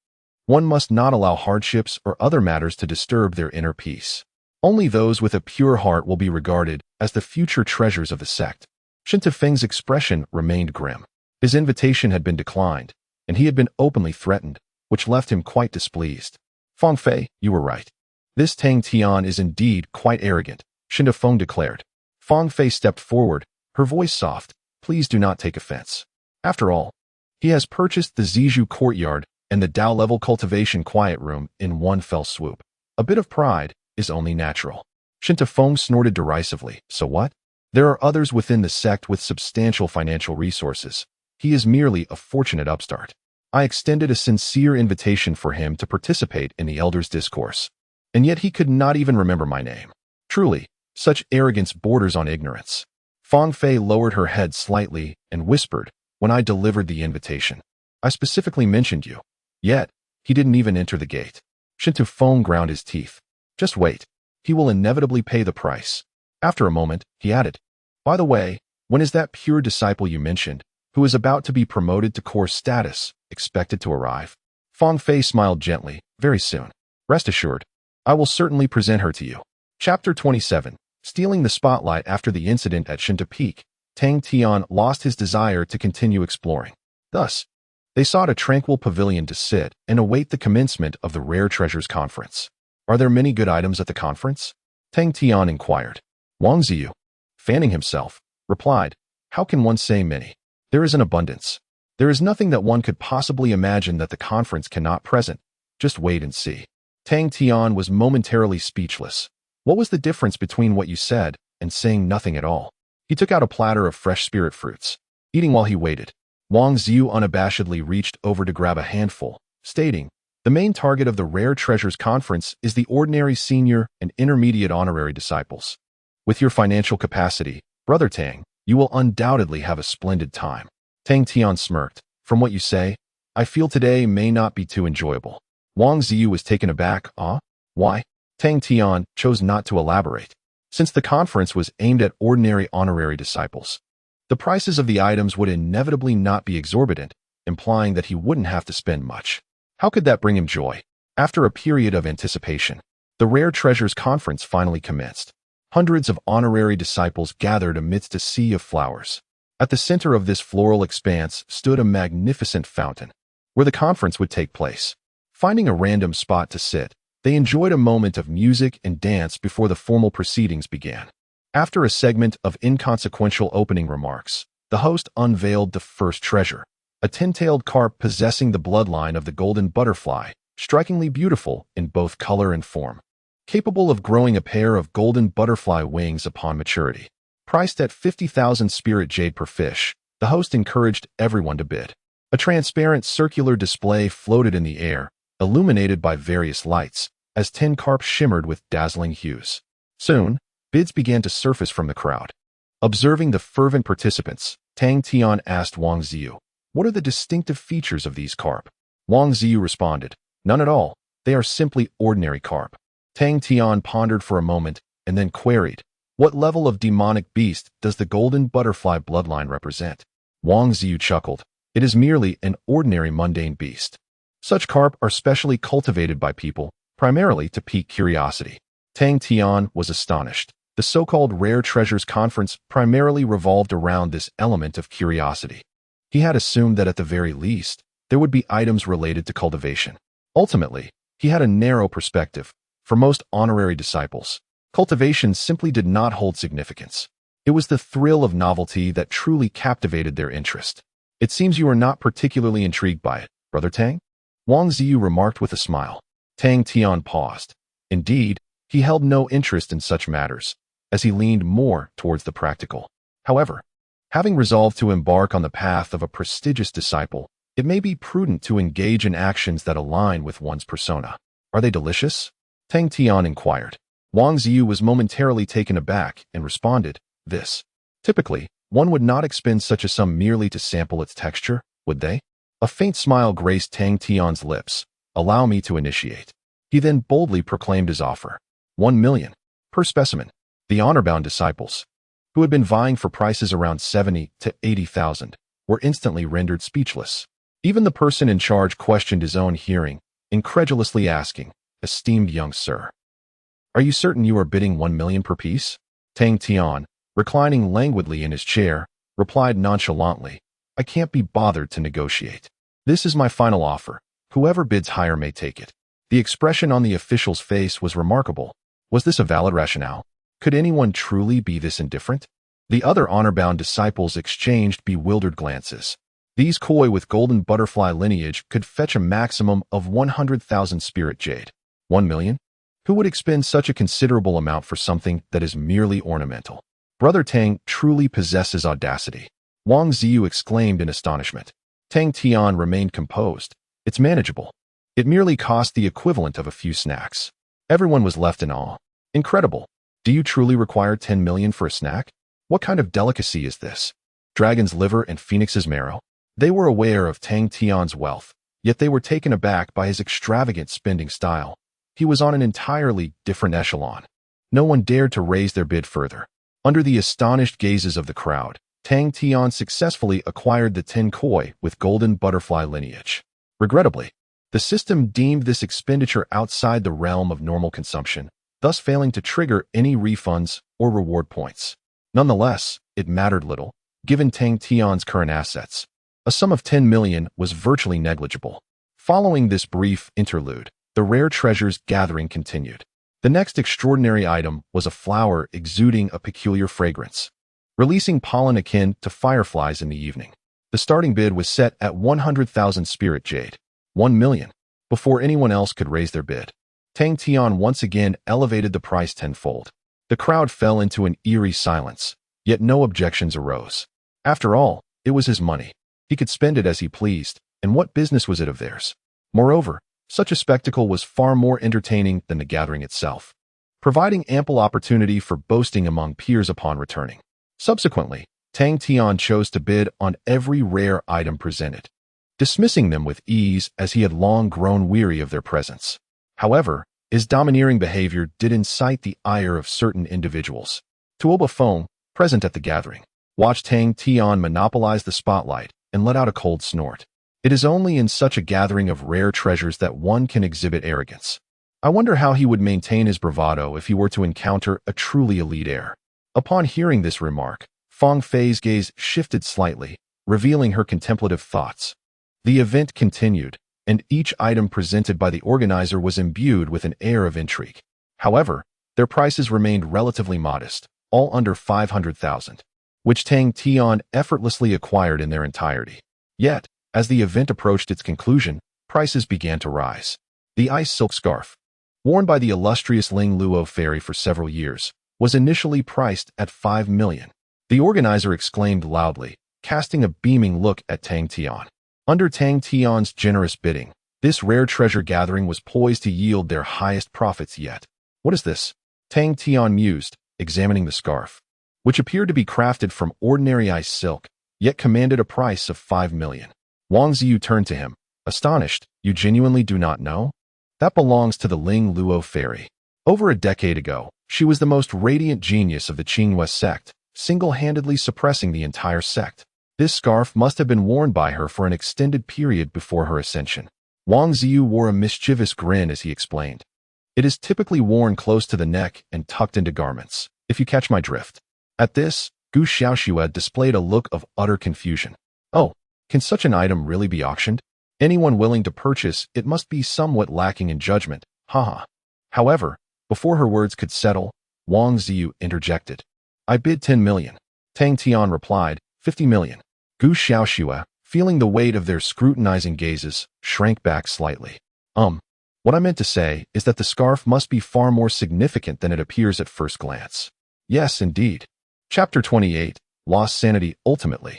One must not allow hardships or other matters to disturb their inner peace. Only those with a pure heart will be regarded as the future treasures of the sect. Shen Tefeng's expression remained grim. His invitation had been declined, and he had been openly threatened, which left him quite displeased. Fong Fei, you were right. This Tang Tian is indeed quite arrogant, Shen Tefeng declared. Fong Fei stepped forward, her voice soft. Please do not take offense. After all, he has purchased the Zizhu courtyard and the Dao-level cultivation quiet room in one fell swoop. A bit of pride is only natural. Shen Tefeng snorted derisively. So what? There are others within the sect with substantial financial resources. He is merely a fortunate upstart. I extended a sincere invitation for him to participate in the elders' discourse, and yet he could not even remember my name. Truly, such arrogance borders on ignorance. Fong Fei lowered her head slightly and whispered, when I delivered the invitation, I specifically mentioned you. Yet, he didn't even enter the gate. Shen Tefeng ground his teeth. Just wait. He will inevitably pay the price. After a moment, he added, by the way, when is that pure disciple you mentioned, who is about to be promoted to core status, expected to arrive? Fong Fei smiled gently. Very soon. Rest assured, I will certainly present her to you. Chapter 27. Stealing the spotlight after the incident at Shinta Peak, Tang Tian lost his desire to continue exploring. Thus, they sought a tranquil pavilion to sit and await the commencement of the Rare Treasures Conference. Are there many good items at the conference? Tang Tian inquired. Wang Ziyu, fanning himself, replied, how can one say many? There is an abundance. There is nothing that one could possibly imagine that the conference cannot present. Just wait and see. Tang Tian was momentarily speechless. What was the difference between what you said and saying nothing at all? He took out a platter of fresh spirit fruits, eating while he waited. Wang Ziyu unabashedly reached over to grab a handful, stating, the main target of the Rare Treasures Conference is the ordinary senior and intermediate honorary disciples. With your financial capacity, Brother Tang, you will undoubtedly have a splendid time. Tang Tian smirked. From what you say, I feel today may not be too enjoyable. Wang Ziyu was taken aback. Why? Tang Tian chose not to elaborate. Since the conference was aimed at ordinary honorary disciples, the prices of the items would inevitably not be exorbitant, implying that he wouldn't have to spend much. How could that bring him joy? After a period of anticipation, the Rare Treasures Conference finally commenced. Hundreds of honorary disciples gathered amidst a sea of flowers. At the center of this floral expanse stood a magnificent fountain, where the conference would take place. Finding a random spot to sit, they enjoyed a moment of music and dance before the formal proceedings began. After a segment of inconsequential opening remarks, the host unveiled the first treasure, a tin-tailed carp possessing the bloodline of the golden butterfly, strikingly beautiful in both color and form, capable of growing a pair of golden butterfly wings upon maturity. Priced at 50,000 spirit jade per fish, the host encouraged everyone to bid. A transparent circular display floated in the air, illuminated by various lights, as 10 carp shimmered with dazzling hues. Soon, bids began to surface from the crowd. Observing the fervent participants, Tang Tian asked Wang Ziyu, what are the distinctive features of these carp? Wang Ziyu responded, none at all, they are simply ordinary carp. Tang Tian pondered for a moment, and then queried, what level of demonic beast does the golden butterfly bloodline represent? Wang Ziyu chuckled, it is merely an ordinary mundane beast. Such carp are specially cultivated by people, primarily to pique curiosity. Tang Tian was astonished. The so-called Rare Treasures Conference primarily revolved around this element of curiosity. He had assumed that at the very least, there would be items related to cultivation. Ultimately, he had a narrow perspective. For most honorary disciples, cultivation simply did not hold significance. It was the thrill of novelty that truly captivated their interest. It seems you are not particularly intrigued by it, Brother Tang? Wang Ziyu remarked with a smile. Tang Tian paused. Indeed, he held no interest in such matters, as he leaned more towards the practical. However, having resolved to embark on the path of a prestigious disciple, it may be prudent to engage in actions that align with one's persona. Are they delicious? Tang Tian inquired. Wang Ziyu was momentarily taken aback and responded, this. Typically, one would not expend such a sum merely to sample its texture, would they? A faint smile graced Tang Tian's lips. Allow me to initiate. He then boldly proclaimed his offer. 1 million. Per specimen. The honor-bound disciples, who had been vying for prices around 70 to 80,000, were instantly rendered speechless. Even the person in charge questioned his own hearing, incredulously asking, esteemed young sir, are you certain you are bidding 1 million per piece? Tang Tian, reclining languidly in his chair, replied nonchalantly, I can't be bothered to negotiate. This is my final offer. Whoever bids higher may take it. The expression on the official's face was remarkable. Was this a valid rationale? Could anyone truly be this indifferent? The other honor-bound disciples exchanged bewildered glances. These koi with golden butterfly lineage could fetch a maximum of 100,000 spirit jade. 1 million? Who would expend such a considerable amount for something that is merely ornamental? Brother Tang truly possesses audacity. Wang Ziyu exclaimed in astonishment. Tang Tian remained composed. It's manageable. It merely cost the equivalent of a few snacks. Everyone was left in awe. Incredible. Do you truly require 10 million for a snack? What kind of delicacy is this? Dragon's liver and phoenix's marrow? They were aware of Tang Tian's wealth, yet they were taken aback by his extravagant spending style. He was on an entirely different echelon. No one dared to raise their bid further. Under the astonished gazes of the crowd, Tang Tian successfully acquired the 10 koi with golden butterfly lineage. Regrettably, the system deemed this expenditure outside the realm of normal consumption, thus failing to trigger any refunds or reward points. Nonetheless, it mattered little, given Tang Tian's current assets. A sum of 10 million was virtually negligible. Following this brief interlude, the rare treasures gathering continued. The next extraordinary item was a flower exuding a peculiar fragrance, releasing pollen akin to fireflies in the evening. The starting bid was set at 100,000 spirit jade, 1 million, before anyone else could raise their bid. Tang Tian once again elevated the price tenfold. The crowd fell into an eerie silence, yet no objections arose. After all, it was his money. He could spend it as he pleased, and what business was it of theirs? Moreover, such a spectacle was far more entertaining than the gathering itself, providing ample opportunity for boasting among peers upon returning. Subsequently, Tang Tian chose to bid on every rare item presented, dismissing them with ease as he had long grown weary of their presence. However, his domineering behavior did incite the ire of certain individuals. Tuoba Fong, present at the gathering, watched Tang Tian monopolize the spotlight and let out a cold snort. It is only in such a gathering of rare treasures that one can exhibit arrogance. I wonder how he would maintain his bravado if he were to encounter a truly elite heir. Upon hearing this remark, Fong Fei's gaze shifted slightly, revealing her contemplative thoughts. The event continued, and each item presented by the organizer was imbued with an air of intrigue. However, their prices remained relatively modest, all under 500,000, which Tang Tian effortlessly acquired in their entirety. Yet, as the event approached its conclusion, prices began to rise. The ice silk scarf, worn by the illustrious Ling Luo fairy for several years, was initially priced at 5 million. The organizer exclaimed loudly, casting a beaming look at Tang Tian. Under Tang Tian's generous bidding, this rare treasure gathering was poised to yield their highest profits yet. What is this? Tang Tian mused, examining the scarf, which appeared to be crafted from ordinary ice silk, yet commanded a price of 5 million. Wang Ziyu turned to him, astonished. You genuinely do not know? That belongs to the Ling Luo fairy. Over a decade ago, she was the most radiant genius of the Qinghua sect, single-handedly suppressing the entire sect. This scarf must have been worn by her for an extended period before her ascension. Wang Ziyu wore a mischievous grin as he explained. It is typically worn close to the neck and tucked into garments, if you catch my drift. At this, Gu Xiaoxue displayed a look of utter confusion. Oh, can such an item really be auctioned? Anyone willing to purchase it must be somewhat lacking in judgment, haha. However, before her words could settle, Wang Ziyu interjected. I bid 10 million. Tang Tian replied, 50 million. Gu Xiaoxue, feeling the weight of their scrutinizing gazes, shrank back slightly. What I meant to say is that the scarf must be far more significant than it appears at first glance. Yes, indeed. Chapter 28, Lost Sanity Ultimately.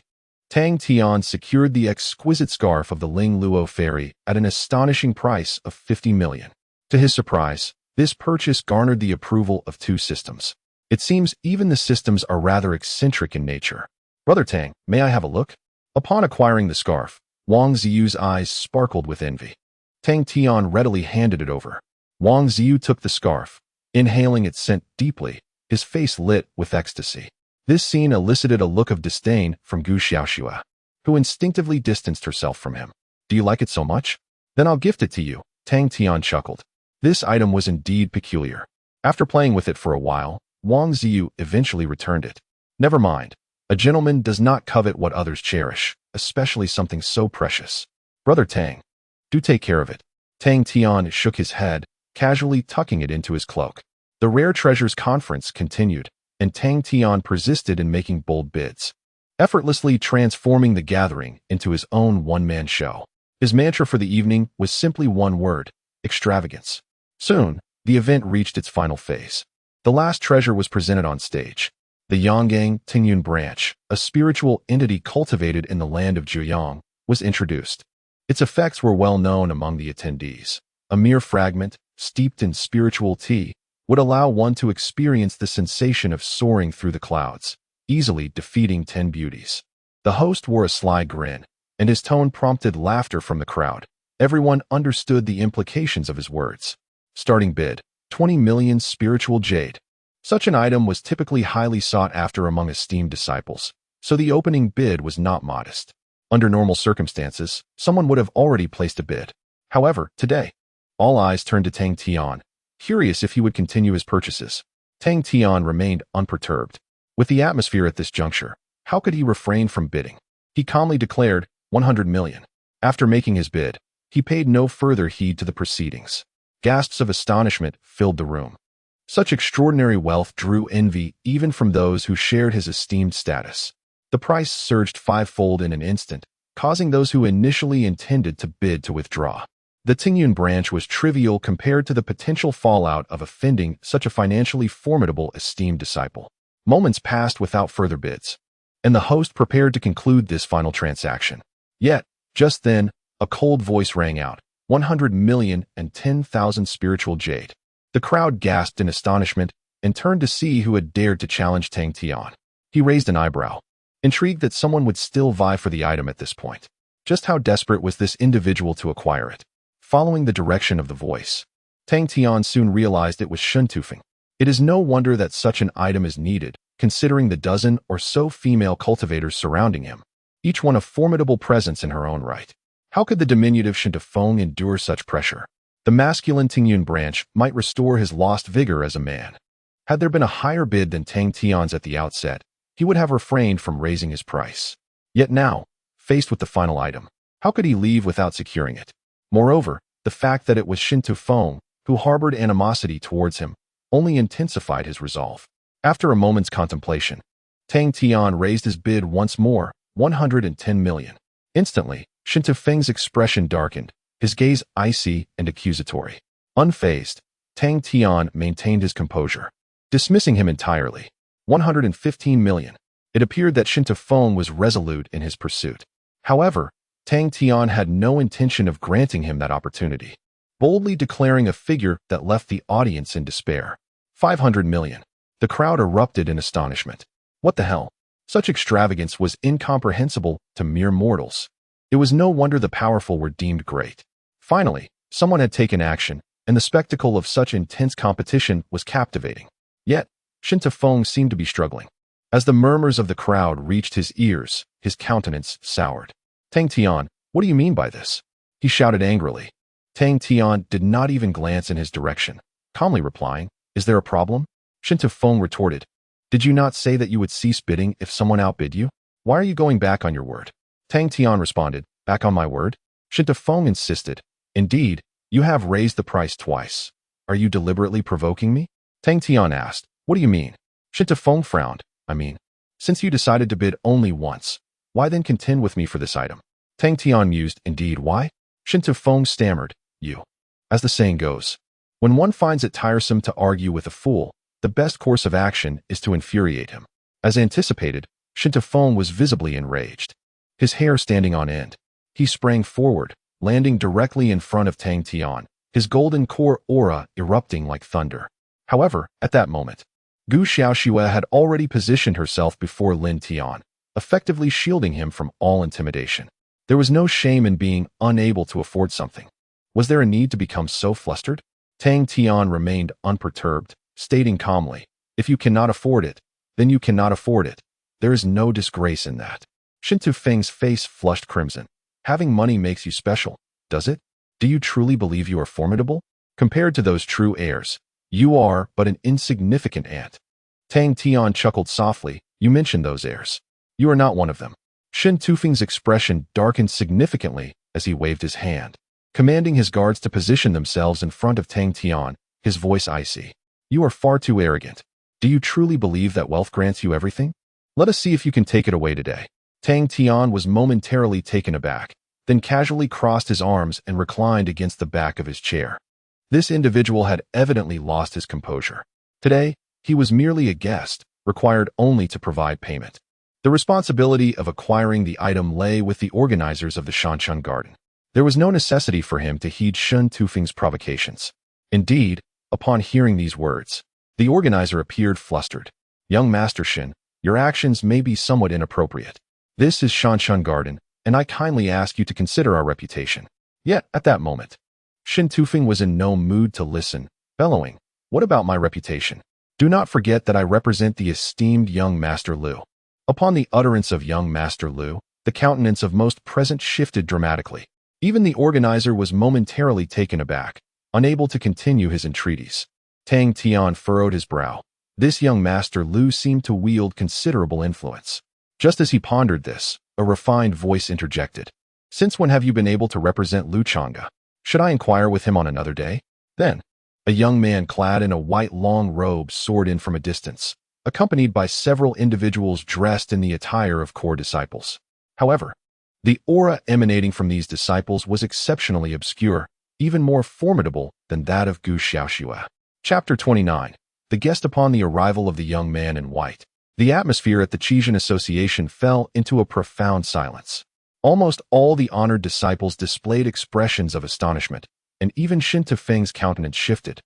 Tang Tian secured the exquisite scarf of the Ling Luo fairy at an astonishing price of 50 million. To his surprise, this purchase garnered the approval of 2 systems. It seems even the systems are rather eccentric in nature. Brother Tang, may I have a look? Upon acquiring the scarf, Wang Ziyu's eyes sparkled with envy. Tang Tian readily handed it over. Wang Ziyu took the scarf. Inhaling its scent deeply, his face lit with ecstasy. This scene elicited a look of disdain from Gu Xiaoxue, who instinctively distanced herself from him. Do you like it so much? Then I'll gift it to you, Tang Tian chuckled. This item was indeed peculiar. After playing with it for a while, Wang Ziyu eventually returned it. Never mind. A gentleman does not covet what others cherish, especially something so precious. Brother Tang, do take care of it. Tang Tian shook his head, casually tucking it into his cloak. The Rare Treasures Conference continued, and Tang Tian persisted in making bold bids, effortlessly transforming the gathering into his own one-man show. His mantra for the evening was simply one word: extravagance. Soon, the event reached its final phase. The last treasure was presented on stage. The Yongang Tingyun branch, a spiritual entity cultivated in the land of Zhejiang, was introduced. Its effects were well known among the attendees. A mere fragment, steeped in spiritual tea, would allow one to experience the sensation of soaring through the clouds, easily defeating 10 beauties. The host wore a sly grin, and his tone prompted laughter from the crowd. Everyone understood the implications of his words. Starting bid, 20 million spiritual jade. Such an item was typically highly sought after among esteemed disciples, so the opening bid was not modest. Under normal circumstances, someone would have already placed a bid. However, today, all eyes turned to Tang Tian, curious if he would continue his purchases. Tang Tian remained unperturbed. With the atmosphere at this juncture, how could he refrain from bidding? He calmly declared 100 million. After making his bid, he paid no further heed to the proceedings. Gasps of astonishment filled the room. Such extraordinary wealth drew envy even from those who shared his esteemed status. The price surged 5-fold in an instant, causing those who initially intended to bid to withdraw. The Tingyun branch was trivial compared to the potential fallout of offending such a financially formidable esteemed disciple. Moments passed without further bids, and the host prepared to conclude this final transaction. Yet, just then, a cold voice rang out, 100 million and 10,000 spiritual jade. The crowd gasped in astonishment and turned to see who had dared to challenge Tang Tian. He raised an eyebrow, intrigued that someone would still vie for the item at this point. Just how desperate was this individual to acquire it? Following the direction of the voice, Tang Tian soon realized it was Shentufeng. It is no wonder that such an item is needed, considering the dozen or so female cultivators surrounding him, each one a formidable presence in her own right. How could the diminutive Shentufeng endure such pressure? The masculine Tingyun branch might restore his lost vigor as a man. Had there been a higher bid than Tang Tian's at the outset, he would have refrained from raising his price. Yet now, faced with the final item, how could he leave without securing it? Moreover, the fact that it was Shentufeng who harbored animosity towards him only intensified his resolve. After a moment's contemplation, Tang Tian raised his bid once more, 110 million. Instantly, Shentufeng's expression darkened, his gaze icy and accusatory. Unfazed, Tang Tian maintained his composure, dismissing him entirely. 115 million. It appeared that Shentufeng was resolute in his pursuit. However, Tang Tian had no intention of granting him that opportunity, boldly declaring a figure that left the audience in despair. 500 million. The crowd erupted in astonishment. What the hell? Such extravagance was incomprehensible to mere mortals. It was no wonder the powerful were deemed great. Finally, someone had taken action, and the spectacle of such intense competition was captivating. Yet, Shentufeng seemed to be struggling. As the murmurs of the crowd reached his ears, his countenance soured. Tang Tian, what do you mean by this? He shouted angrily. Tang Tian did not even glance in his direction, calmly replying, "Is there a problem?" Feng retorted, "Did you not say that you would cease bidding if someone outbid you? Why are you going back on your word?" Tang Tian responded, "Back on my word?" Feng insisted, "Indeed, you have raised the price twice. Are you deliberately provoking me?" Tang Tian asked, "What do you mean?" Feng frowned, "I mean, since you decided to bid only once, why then contend with me for this item?" Tang Tian mused, "Indeed, why?" Feng stammered, "You." As the saying goes, when one finds it tiresome to argue with a fool, the best course of action is to infuriate him. As anticipated, Feng was visibly enraged, his hair standing on end. He sprang forward, landing directly in front of Tang Tian, his golden core aura erupting like thunder. However, at that moment, Gu Xiaoxue had already positioned herself before Lin Tian, effectively shielding him from all intimidation. There was no shame in being unable to afford something. Was there a need to become so flustered? Tang Tian remained unperturbed, stating calmly, "If you cannot afford it, then you cannot afford it. There is no disgrace in that." Feng's face flushed crimson. "Having money makes you special, does it? Do you truly believe you are formidable? Compared to those true heirs, you are but an insignificant ant." Tang Tian chuckled softly, "You mentioned those heirs. You are not one of them." Feng's expression darkened significantly as he waved his hand, commanding his guards to position themselves in front of Tang Tian, his voice icy. "You are far too arrogant. Do you truly believe that wealth grants you everything? Let us see if you can take it away today." Tang Tian was momentarily taken aback, then casually crossed his arms and reclined against the back of his chair. This individual had evidently lost his composure. Today, he was merely a guest, required only to provide payment. The responsibility of acquiring the item lay with the organizers of the Shanshan Garden. There was no necessity for him to heed Shun Tufeng's provocations. Indeed, upon hearing these words, the organizer appeared flustered. "Young Master Shin, your actions may be somewhat inappropriate. This is Shanshan Garden, and I kindly ask you to consider our reputation." Yet, at that moment, Shin Tufeng was in no mood to listen, bellowing, "What about my reputation? Do not forget that I represent the esteemed young Master Lu." Upon the utterance of young Master Lu, the countenance of most present shifted dramatically. Even the organizer was momentarily taken aback, unable to continue his entreaties. Tang Tian furrowed his brow. This young Master Lu seemed to wield considerable influence. Just as he pondered this, a refined voice interjected. "Since when have you been able to represent Lu Chonga? Should I inquire with him on another day?" Then, a young man clad in a white long robe soared in from a distance, accompanied by several individuals dressed in the attire of core disciples. However, the aura emanating from these disciples was exceptionally obscure, even more formidable than that of Gu Xiaoxue. Chapter 29. The guest. Upon the arrival of the young man in white, the atmosphere at the Qijian Association fell into a profound silence. Almost all the honored disciples displayed expressions of astonishment, and even Shin Tufeng's countenance shifted,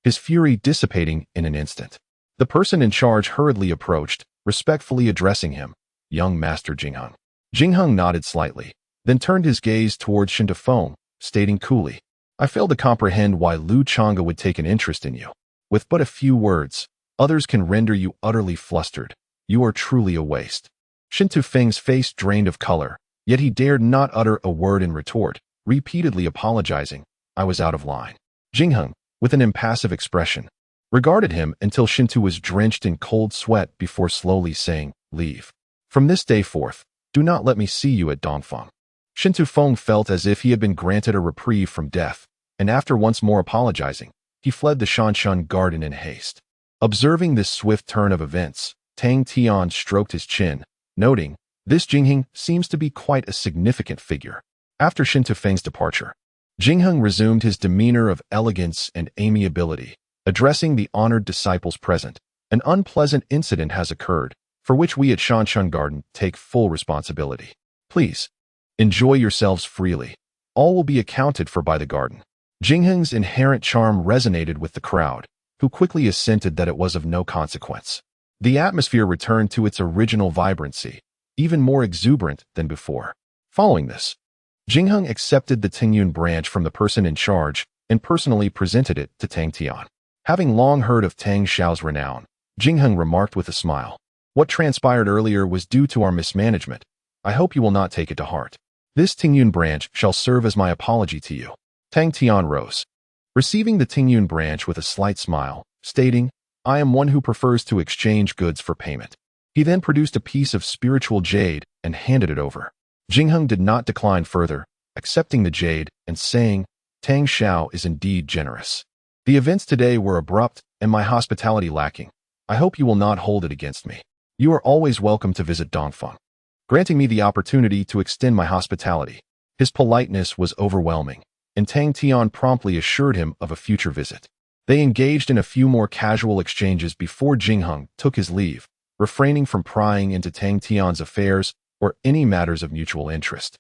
his fury dissipating in an instant. The person in charge hurriedly approached, respectfully addressing him, "Young Master Jingheng." Jingheng nodded slightly, then turned his gaze towards Shin Tufeng, stating coolly, "I fail to comprehend why Lu Chonga would take an interest in you. With but a few words, others can render you utterly flustered. You are truly a waste." Shin Tufeng's face drained of color, yet he dared not utter a word in retort, repeatedly apologizing, "I was out of line." Jingheng, with an impassive expression, regarded him until Shintu was drenched in cold sweat before slowly saying, "Leave. From this day forth, do not let me see you at Dongfeng." Shin Tufeng felt as if he had been granted a reprieve from death, and after once more apologizing, he fled the Shanshan Garden in haste. Observing this swift turn of events, Tang Tian stroked his chin, noting, "This Jingheng seems to be quite a significant figure." After Shin Tufeng's departure, Jingheng resumed his demeanor of elegance and amiability, addressing the honored disciples present. "An unpleasant incident has occurred, for which we at Shanshan Garden take full responsibility. Please, enjoy yourselves freely. All will be accounted for by the garden." Jingheng's inherent charm resonated with the crowd, who quickly assented that it was of no consequence. The atmosphere returned to its original vibrancy, even more exuberant than before. Following this, Jingheng accepted the Tingyun branch from the person in charge and personally presented it to Tang Tian. Having long heard of Tang Xiao's renown, Jingheng remarked with a smile, "What transpired earlier was due to our mismanagement. I hope you will not take it to heart. This Tingyun branch shall serve as my apology to you." Tang Tian rose, receiving the Tingyun branch with a slight smile, stating, "I am one who prefers to exchange goods for payment." He then produced a piece of spiritual jade and handed it over. Jingheng did not decline further, accepting the jade and saying, "Tang Xiao is indeed generous. The events today were abrupt and my hospitality lacking. I hope you will not hold it against me. You are always welcome to visit Dongfeng, granting me the opportunity to extend my hospitality." His politeness was overwhelming, and Tang Tian promptly assured him of a future visit. They engaged in a few more casual exchanges before Jingheng took his leave, refraining from prying into Tang Tian's affairs or any matters of mutual interest.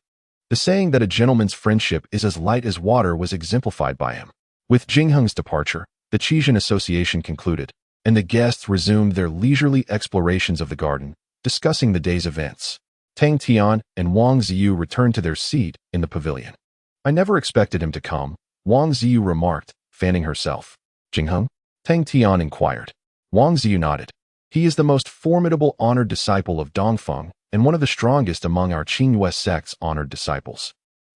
The saying that a gentleman's friendship is as light as water was exemplified by him. With Jingheng's departure, the Qijian Association concluded, and the guests resumed their leisurely explorations of the garden, discussing the day's events. Tang Tian and Wang Ziyu returned to their seat in the pavilion. "I never expected him to come," Wang Ziyu remarked, fanning herself. "Jingheng?" Tang Tian inquired. Wang Ziyu nodded. "He is the most formidable honored disciple of Dongfeng and one of the strongest among our Qingyue sect's honored disciples.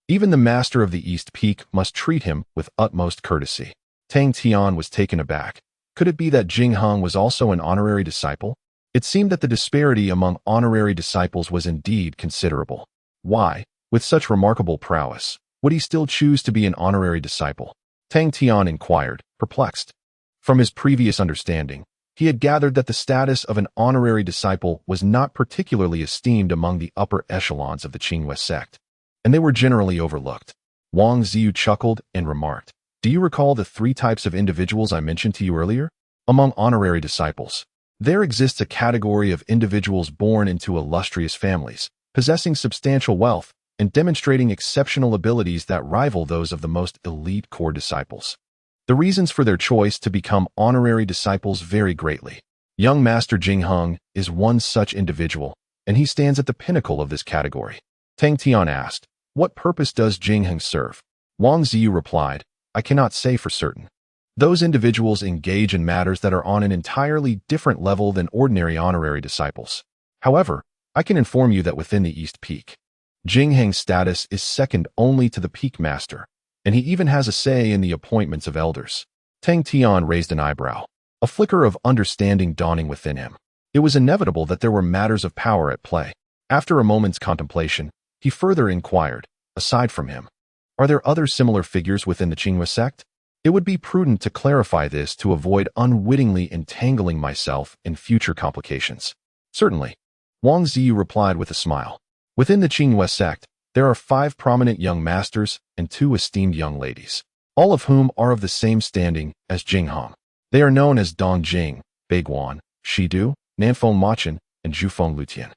Even the master of the East Peak must treat him with utmost courtesy." Tang Tian was taken aback. Could it be that Jingheng was also an honorary disciple? It seemed that the disparity among honorary disciples was indeed considerable. Why, with such remarkable prowess, would he still choose to be an honorary disciple? Tang Tian inquired, perplexed. From his previous understanding, he had gathered that the status of an honorary disciple was not particularly esteemed among the upper echelons of the Qingyue sect, and they were generally overlooked. Wang Ziyu chuckled and remarked, "Do you recall the 3 types of individuals I mentioned to you earlier? Among honorary disciples, there exists a category of individuals born into illustrious families, possessing substantial wealth, and demonstrating exceptional abilities that rival those of the most elite core disciples. The reasons for their choice to become honorary disciples vary greatly. Young Master Jingheng is one such individual, and he stands at the pinnacle of this category." Tang Tian asked, "What purpose does Jingheng serve?" Wang Ziyu replied, "I cannot say for certain. Those individuals engage in matters that are on an entirely different level than ordinary honorary disciples. However, I can inform you that within the East Peak, Jingheng's status is second only to the Peak Master, and he even has a say in the appointments of elders." Tang Tian raised an eyebrow, a flicker of understanding dawning within him. It was inevitable that there were matters of power at play. After a moment's contemplation, he further inquired, "Aside from him, are there other similar figures within the Qingyue sect? It would be prudent to clarify this to avoid unwittingly entangling myself in future complications." "Certainly," Wang Ziyu replied with a smile. "Within the Qingyue sect, there are 5 prominent young masters and 2 esteemed young ladies, all of whom are of the same standing as Jingheng. They are known as Dongjing, Beiguan, Shidu, Nanfeng Machin, and Zhufeng Lutian.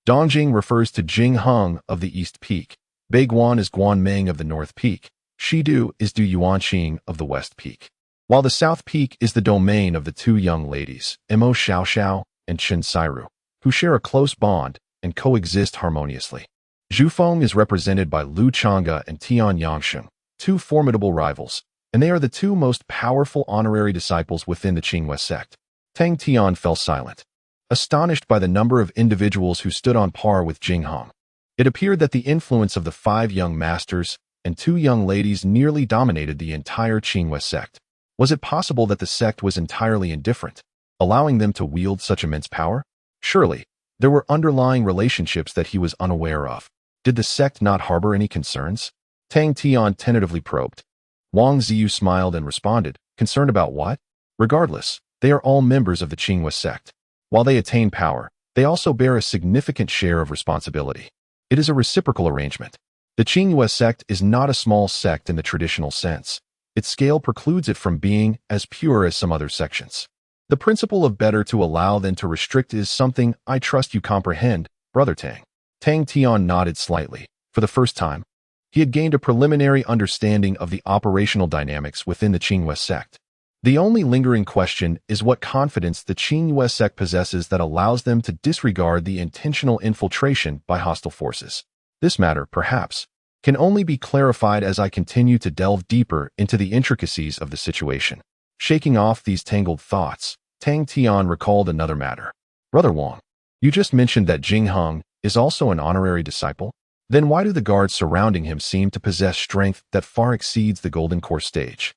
Dongjing refers to Jingheng of the East Peak, Beiguan is Guanmeng of the North Peak, Shidu is Du Yuanqing of the West Peak, while the South Peak is the domain of the 2 young ladies, Emo Shia Shao and Chen Sairu, who share a close bond and coexist harmoniously. Zhufeng is represented by Lu Chonga and Tian Yangsheng, 2 formidable rivals, and they are the 2 most powerful honorary disciples within the Qingyue sect." Tang Tian fell silent, astonished by the number of individuals who stood on par with Jingheng. It appeared that the influence of the 5 young masters and 2 young ladies nearly dominated the entire Qingyue sect. Was it possible that the sect was entirely indifferent, allowing them to wield such immense power? Surely, there were underlying relationships that he was unaware of. Did the sect not harbor any concerns? Tang Tian tentatively probed. Wang Ziyu smiled and responded, "Concerned about what? Regardless, they are all members of the Qingyue sect. While they attain power, they also bear a significant share of responsibility. It is a reciprocal arrangement. The Qingyue sect is not a small sect in the traditional sense. Its scale precludes it from being as pure as some other sections. The principle of better to allow than to restrict is something I trust you comprehend, Brother Tang." Tang Tian nodded slightly. For the first time, he had gained a preliminary understanding of the operational dynamics within the Qingyue sect. The only lingering question is what confidence the Qingyue sect possesses that allows them to disregard the intentional infiltration by hostile forces. This matter, perhaps, can only be clarified as I continue to delve deeper into the intricacies of the situation. Shaking off these tangled thoughts, Tang Tian recalled another matter. "Brother Wang, you just mentioned that Jingheng is also an honorary disciple. Then why do the guards surrounding him seem to possess strength that far exceeds the Golden Core stage?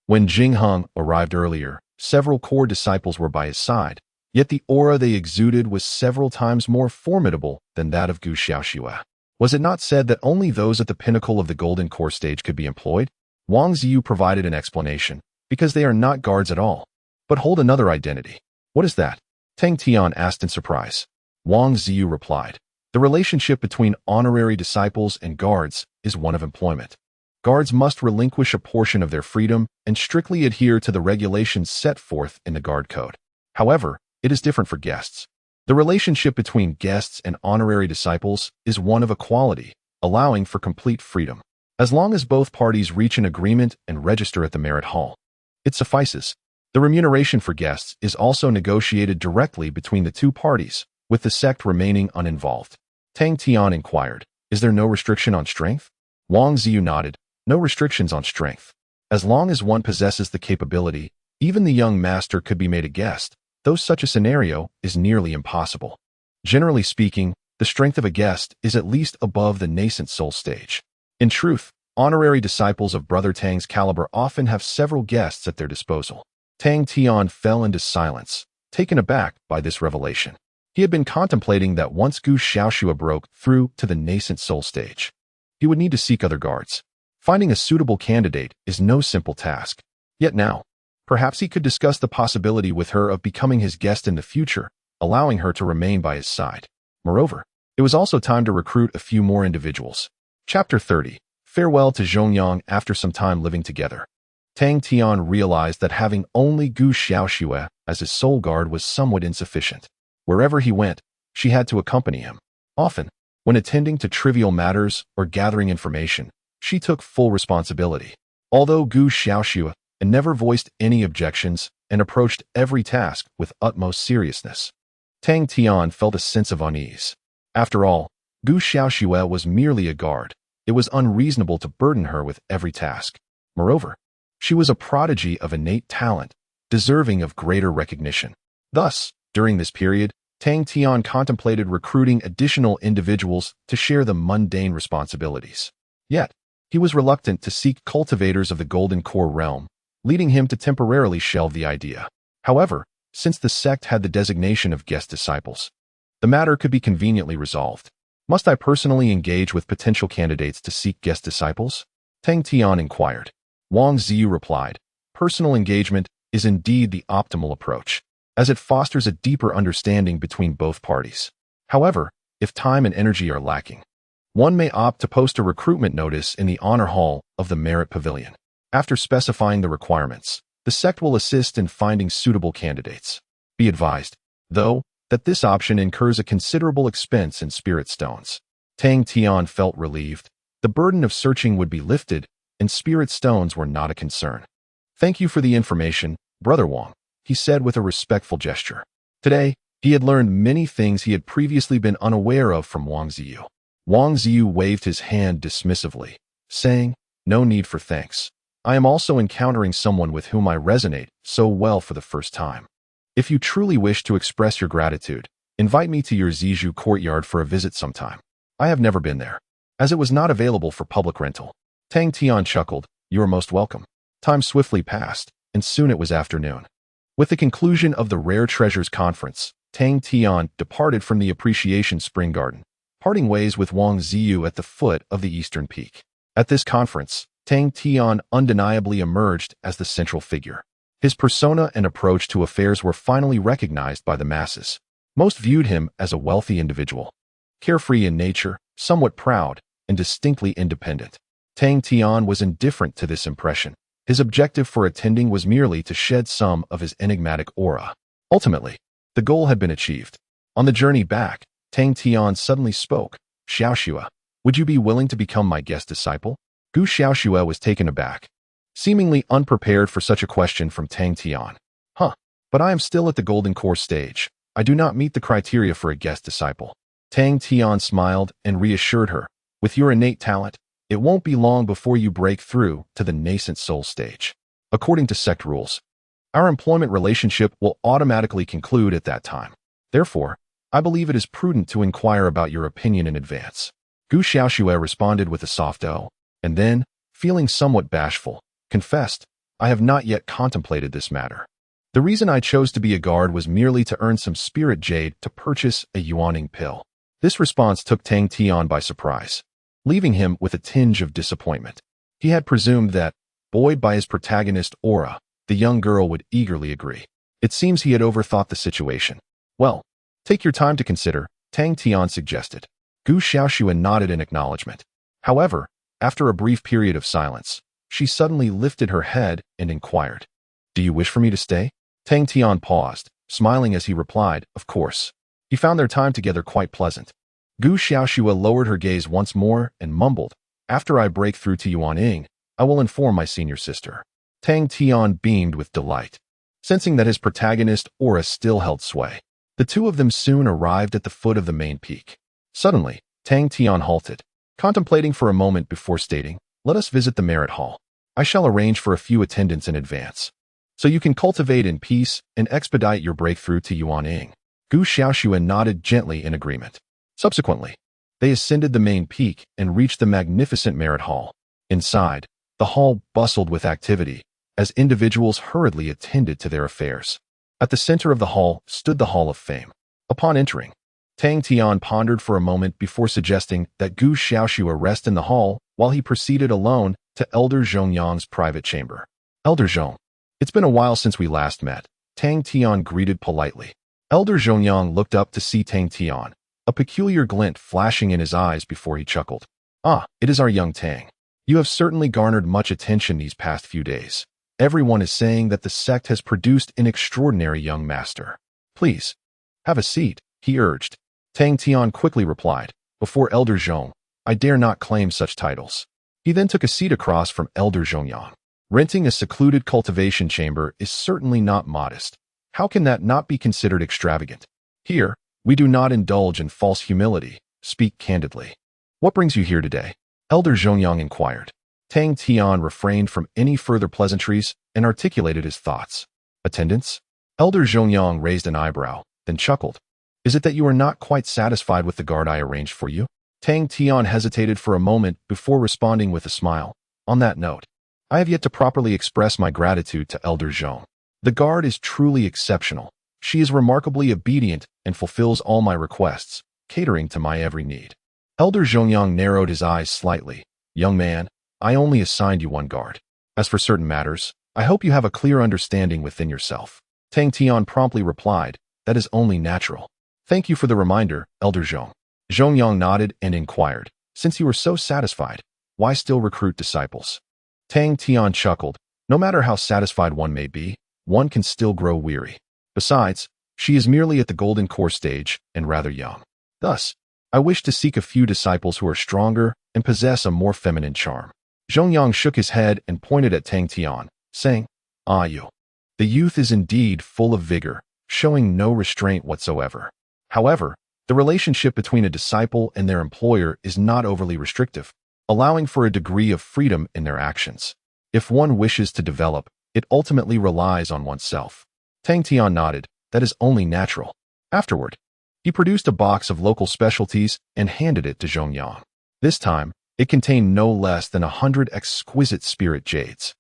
When Jing Heng arrived earlier, several core disciples were by his side, yet the aura they exuded was several times more formidable than that of Gu Xiaoxue. Was it not said that only those at the pinnacle of the Golden Core stage could be employed? Wang Ziyu provided an explanation, because they are not guards at all, but hold another identity. What is that? Tang Tian asked in surprise. Wang Ziyu replied, the relationship between honorary disciples and guards is one of employment. Guards must relinquish a portion of their freedom and strictly adhere to the regulations set forth in the guard code. However, it is different for guests. The relationship between guests and honorary disciples is one of equality, allowing for complete freedom. As long as both parties reach an agreement and register at the merit hall, it suffices. The remuneration for guests is also negotiated directly between the two parties, with the sect remaining uninvolved. Tang Tian inquired, is there no restriction on strength? Wang Ziyu nodded, no restrictions on strength. As long as one possesses the capability, even the young master could be made a guest, though such a scenario is nearly impossible. Generally speaking, the strength of a guest is at least above the nascent soul stage. In truth, honorary disciples of Brother Tang's caliber often have several guests at their disposal. Tang Tian fell into silence, taken aback by this revelation. He had been contemplating that once Gu Xiaoxue broke through to the nascent soul stage, he would need to seek other guards. Finding a suitable candidate is no simple task. Yet now, perhaps he could discuss the possibility with her of becoming his guest in the future, allowing her to remain by his side. Moreover, it was also time to recruit a few more individuals. Chapter 30. Farewell to Zhongyang. After some time living together, Tang Tian realized that having only Gu Xiaoxue as his sole guard was somewhat insufficient. Wherever he went, she had to accompany him. Often, when attending to trivial matters or gathering information, she took full responsibility. Although Gu Xiaoxue never voiced any objections and approached every task with utmost seriousness, Tang Tian felt a sense of unease. After all, Gu Xiaoxue was merely a guard. It was unreasonable to burden her with every task. Moreover, she was a prodigy of innate talent, deserving of greater recognition. Thus, during this period, Tang Tian contemplated recruiting additional individuals to share the mundane responsibilities. Yet, he was reluctant to seek cultivators of the Golden Core realm, leading him to temporarily shelve the idea. However, since the sect had the designation of guest disciples, the matter could be conveniently resolved. Must I personally engage with potential candidates to seek guest disciples? Tang Tian inquired. Wang Ziyu replied, personal engagement is indeed the optimal approach, as it fosters a deeper understanding between both parties. However, if time and energy are lacking, one may opt to post a recruitment notice in the honor hall of the Merit Pavilion. After specifying the requirements, the sect will assist in finding suitable candidates. Be advised, though, that this option incurs a considerable expense in spirit stones. Tang Tian felt relieved. The burden of searching would be lifted, and spirit stones were not a concern. Thank you for the information, Brother Wang, he said with a respectful gesture. Today, he had learned many things he had previously been unaware of from Wang Ziyu. Wang Ziyu waved his hand dismissively, saying, no need for thanks. I am also encountering someone with whom I resonate so well for the first time. If you truly wish to express your gratitude, invite me to your Zizhu courtyard for a visit sometime. I have never been there, as it was not available for public rental. Tang Tian chuckled, you are most welcome. Time swiftly passed, and soon it was afternoon. With the conclusion of the Rare Treasures Conference, Tang Tian departed from the Appreciation Spring Garden, parting ways with Wang Ziyu at the foot of the Eastern Peak. At this conference, Tang Tian undeniably emerged as the central figure. His persona and approach to affairs were finally recognized by the masses. Most viewed him as a wealthy individual, carefree in nature, somewhat proud, and distinctly independent. Tang Tian was indifferent to this impression. His objective for attending was merely to shed some of his enigmatic aura. Ultimately, the goal had been achieved. On the journey back, Tang Tian suddenly spoke. Xiaoxue, would you be willing to become my guest disciple? Gu Xiaoxue was taken aback, seemingly unprepared for such a question from Tang Tian. But I am still at the Golden Core stage. I do not meet the criteria for a guest disciple. Tang Tian smiled and reassured her, with your innate talent, it won't be long before you break through to the nascent soul stage. According to sect rules, our employment relationship will automatically conclude at that time. Therefore, I believe it is prudent to inquire about your opinion in advance. Gu Xiaoxue responded with a soft "oh," and then, feeling somewhat bashful, confessed, "I have not yet contemplated this matter. The reason I chose to be a guard was merely to earn some spirit jade to purchase a yuaning pill." This response took Tang Tian by surprise, leaving him with a tinge of disappointment. He had presumed that, buoyed by his protagonist aura, the young girl would eagerly agree. It seems he had overthought the situation. "Well, take your time to consider," Tang Tian suggested. Gu Xiaoxue nodded in acknowledgement. However, after a brief period of silence, she suddenly lifted her head and inquired, "Do you wish for me to stay?" Tang Tian paused, smiling as he replied, "Of course." He found their time together quite pleasant. Gu Xiaoxue lowered her gaze once more and mumbled, "After I break through to Yuaning, I will inform my senior sister." Tang Tian beamed with delight, sensing that his protagonist aura still held sway. The two of them soon arrived at the foot of the main peak. Suddenly, Tang Tian halted, contemplating for a moment before stating, "Let us visit the merit hall. I shall arrange for a few attendants in advance, so you can cultivate in peace and expedite your breakthrough to Yuaning." Gu Xiaoxue nodded gently in agreement. Subsequently, they ascended the main peak and reached the magnificent merit hall. Inside, the hall bustled with activity, as individuals hurriedly attended to their affairs. At the center of the hall stood the Hall of Fame. Upon entering, Tang Tian pondered for a moment before suggesting that Gu Xiaoxue rest in the hall while he proceeded alone to Elder Zhongyang's private chamber. "Elder Zhong, it's been a while since we last met," Tang Tian greeted politely. Elder Zhongyang looked up to see Tang Tian, a peculiar glint flashing in his eyes before he chuckled. "Ah, it is our young Tang. You have certainly garnered much attention these past few days. Everyone is saying that the sect has produced an extraordinary young master. Please, have a seat," he urged. Tang Tian quickly replied, "Before Elder Zhong, I dare not claim such titles." He then took a seat across from Elder Zhongyang. Renting a secluded cultivation chamber is certainly not modest. How can that not be considered extravagant? Here, we do not indulge in false humility, speak candidly. "What brings you here today?" Elder Zhongyang inquired. Tang Tian refrained from any further pleasantries and articulated his thoughts. "Attendance?" Elder Zhongyang raised an eyebrow, then chuckled. "Is it that you are not quite satisfied with the guard I arranged for you?" Tang Tian hesitated for a moment before responding with a smile. "On that note, I have yet to properly express my gratitude to Elder Zhong. The guard is truly exceptional. She is remarkably obedient and fulfills all my requests, catering to my every need." Elder Zhongyang narrowed his eyes slightly. "Young man, I only assigned you one guard. As for certain matters, I hope you have a clear understanding within yourself." Tang Tian promptly replied, "That is only natural." "Thank you for the reminder, Elder Zhong." Zhongyang nodded and inquired, "Since you were so satisfied, why still recruit disciples?" Tang Tian chuckled. "No matter how satisfied one may be, one can still grow weary. Besides, she is merely at the golden core stage and rather young. Thus, I wish to seek a few disciples who are stronger and possess a more feminine charm." Zhongyang shook his head and pointed at Tang Tian, saying, "Ah, you. The youth is indeed full of vigor, showing no restraint whatsoever. However, the relationship between a disciple and their employer is not overly restrictive, allowing for a degree of freedom in their actions. If one wishes to develop, it ultimately relies on oneself." Tang Tian nodded. "That is only natural." Afterward, he produced a box of local specialties and handed it to Zhongyang. This time, it contained no less than 100 exquisite spirit jades.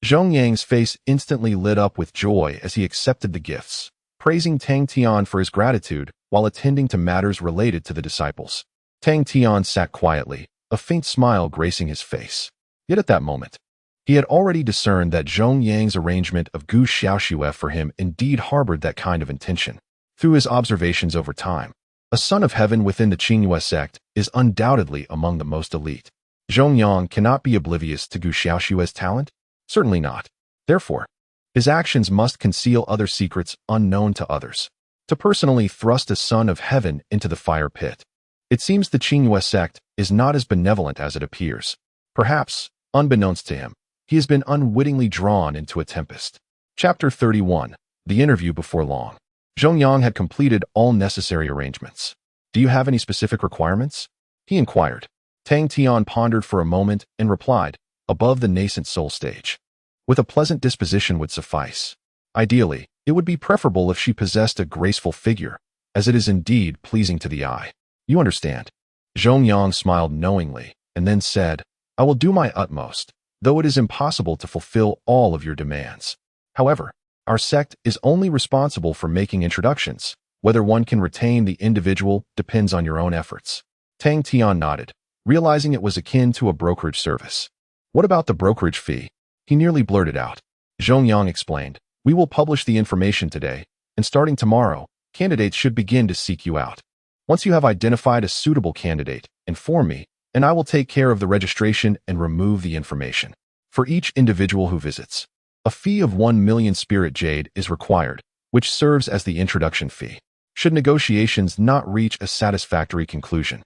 Zhongyang's face instantly lit up with joy as he accepted the gifts, praising Tang Tian for his gratitude while attending to matters related to the disciples. Tang Tian sat quietly, a faint smile gracing his face. Yet at that moment, he had already discerned that Zhongyang's arrangement of Gu Xiaoxue for him indeed harbored that kind of intention. Through his observations over time, a son of heaven within the Qingyue sect is undoubtedly among the most elite. Zhongyang cannot be oblivious to Gu Xiaoxue's talent? Certainly not. Therefore, his actions must conceal other secrets unknown to others. To personally thrust a son of heaven into the fire pit. It seems the Qingyue sect is not as benevolent as it appears. Perhaps, unbeknownst to him, he has been unwittingly drawn into a tempest. Chapter 31. The Interview Before Long. Zhongyang had completed all necessary arrangements. "Do you have any specific requirements?" he inquired. Tang Tian pondered for a moment and replied, "Above the nascent soul stage. With a pleasant disposition would suffice. Ideally, it would be preferable if she possessed a graceful figure, as it is indeed pleasing to the eye. You understand." Xiangz smiled knowingly and then said, I will do my utmost, though it is impossible to fulfill all of your demands. However, our sect is only responsible for making introductions. Whether one can retain the individual depends on your own efforts. Tang Tian nodded, realizing it was akin to a brokerage service. What about the brokerage fee? He nearly blurted out. Xiangz explained, we will publish the information today, and starting tomorrow, candidates should begin to seek you out. Once you have identified a suitable candidate, inform me, and I will take care of the registration and remove the information. For each individual who visits, a fee of 1 million spirit jade is required, which serves as the introduction fee. Should negotiations not reach a satisfactory conclusion,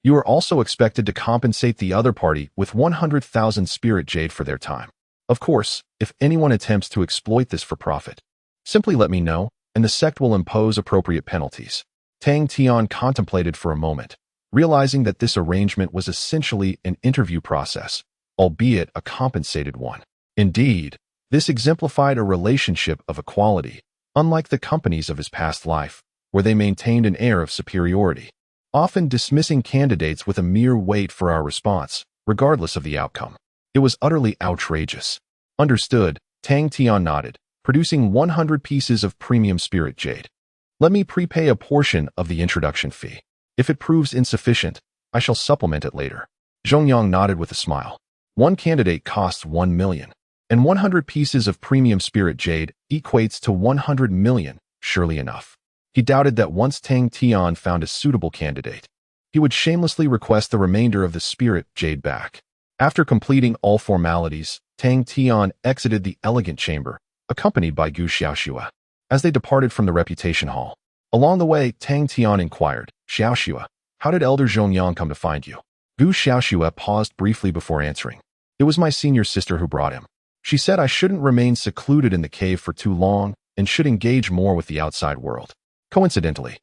you are also expected to compensate the other party with 100,000 spirit jade for their time. Of course, if anyone attempts to exploit this for profit, simply let me know, and the sect will impose appropriate penalties. Tang Tian contemplated for a moment, realizing that this arrangement was essentially an interview process, albeit a compensated one. Indeed, this exemplified a relationship of equality, unlike the companies of his past life, where they maintained an air of superiority, often dismissing candidates with a mere wait for our response, regardless of the outcome. It was utterly outrageous. Understood, Tang Tian nodded, producing 100 pieces of premium spirit jade. Let me prepay a portion of the introduction fee. If it proves insufficient, I shall supplement it later. Xiangz nodded with a smile. One candidate costs 1 million, and 100 pieces of premium spirit jade equates to 100 million, surely enough. He doubted that once Tang Tian found a suitable candidate, he would shamelessly request the remainder of the spirit jade back. After completing all formalities, Tang Tian exited the elegant chamber, accompanied by Gu Xiaoxue. As they departed from the reputation hall, along the way, Tang Tian inquired, Xiaoxue, how did Elder Xiangz come to find you? Gu Xiaoxue paused briefly before answering. It was my senior sister who brought him. She said I shouldn't remain secluded in the cave for too long and should engage more with the outside world. Coincidentally,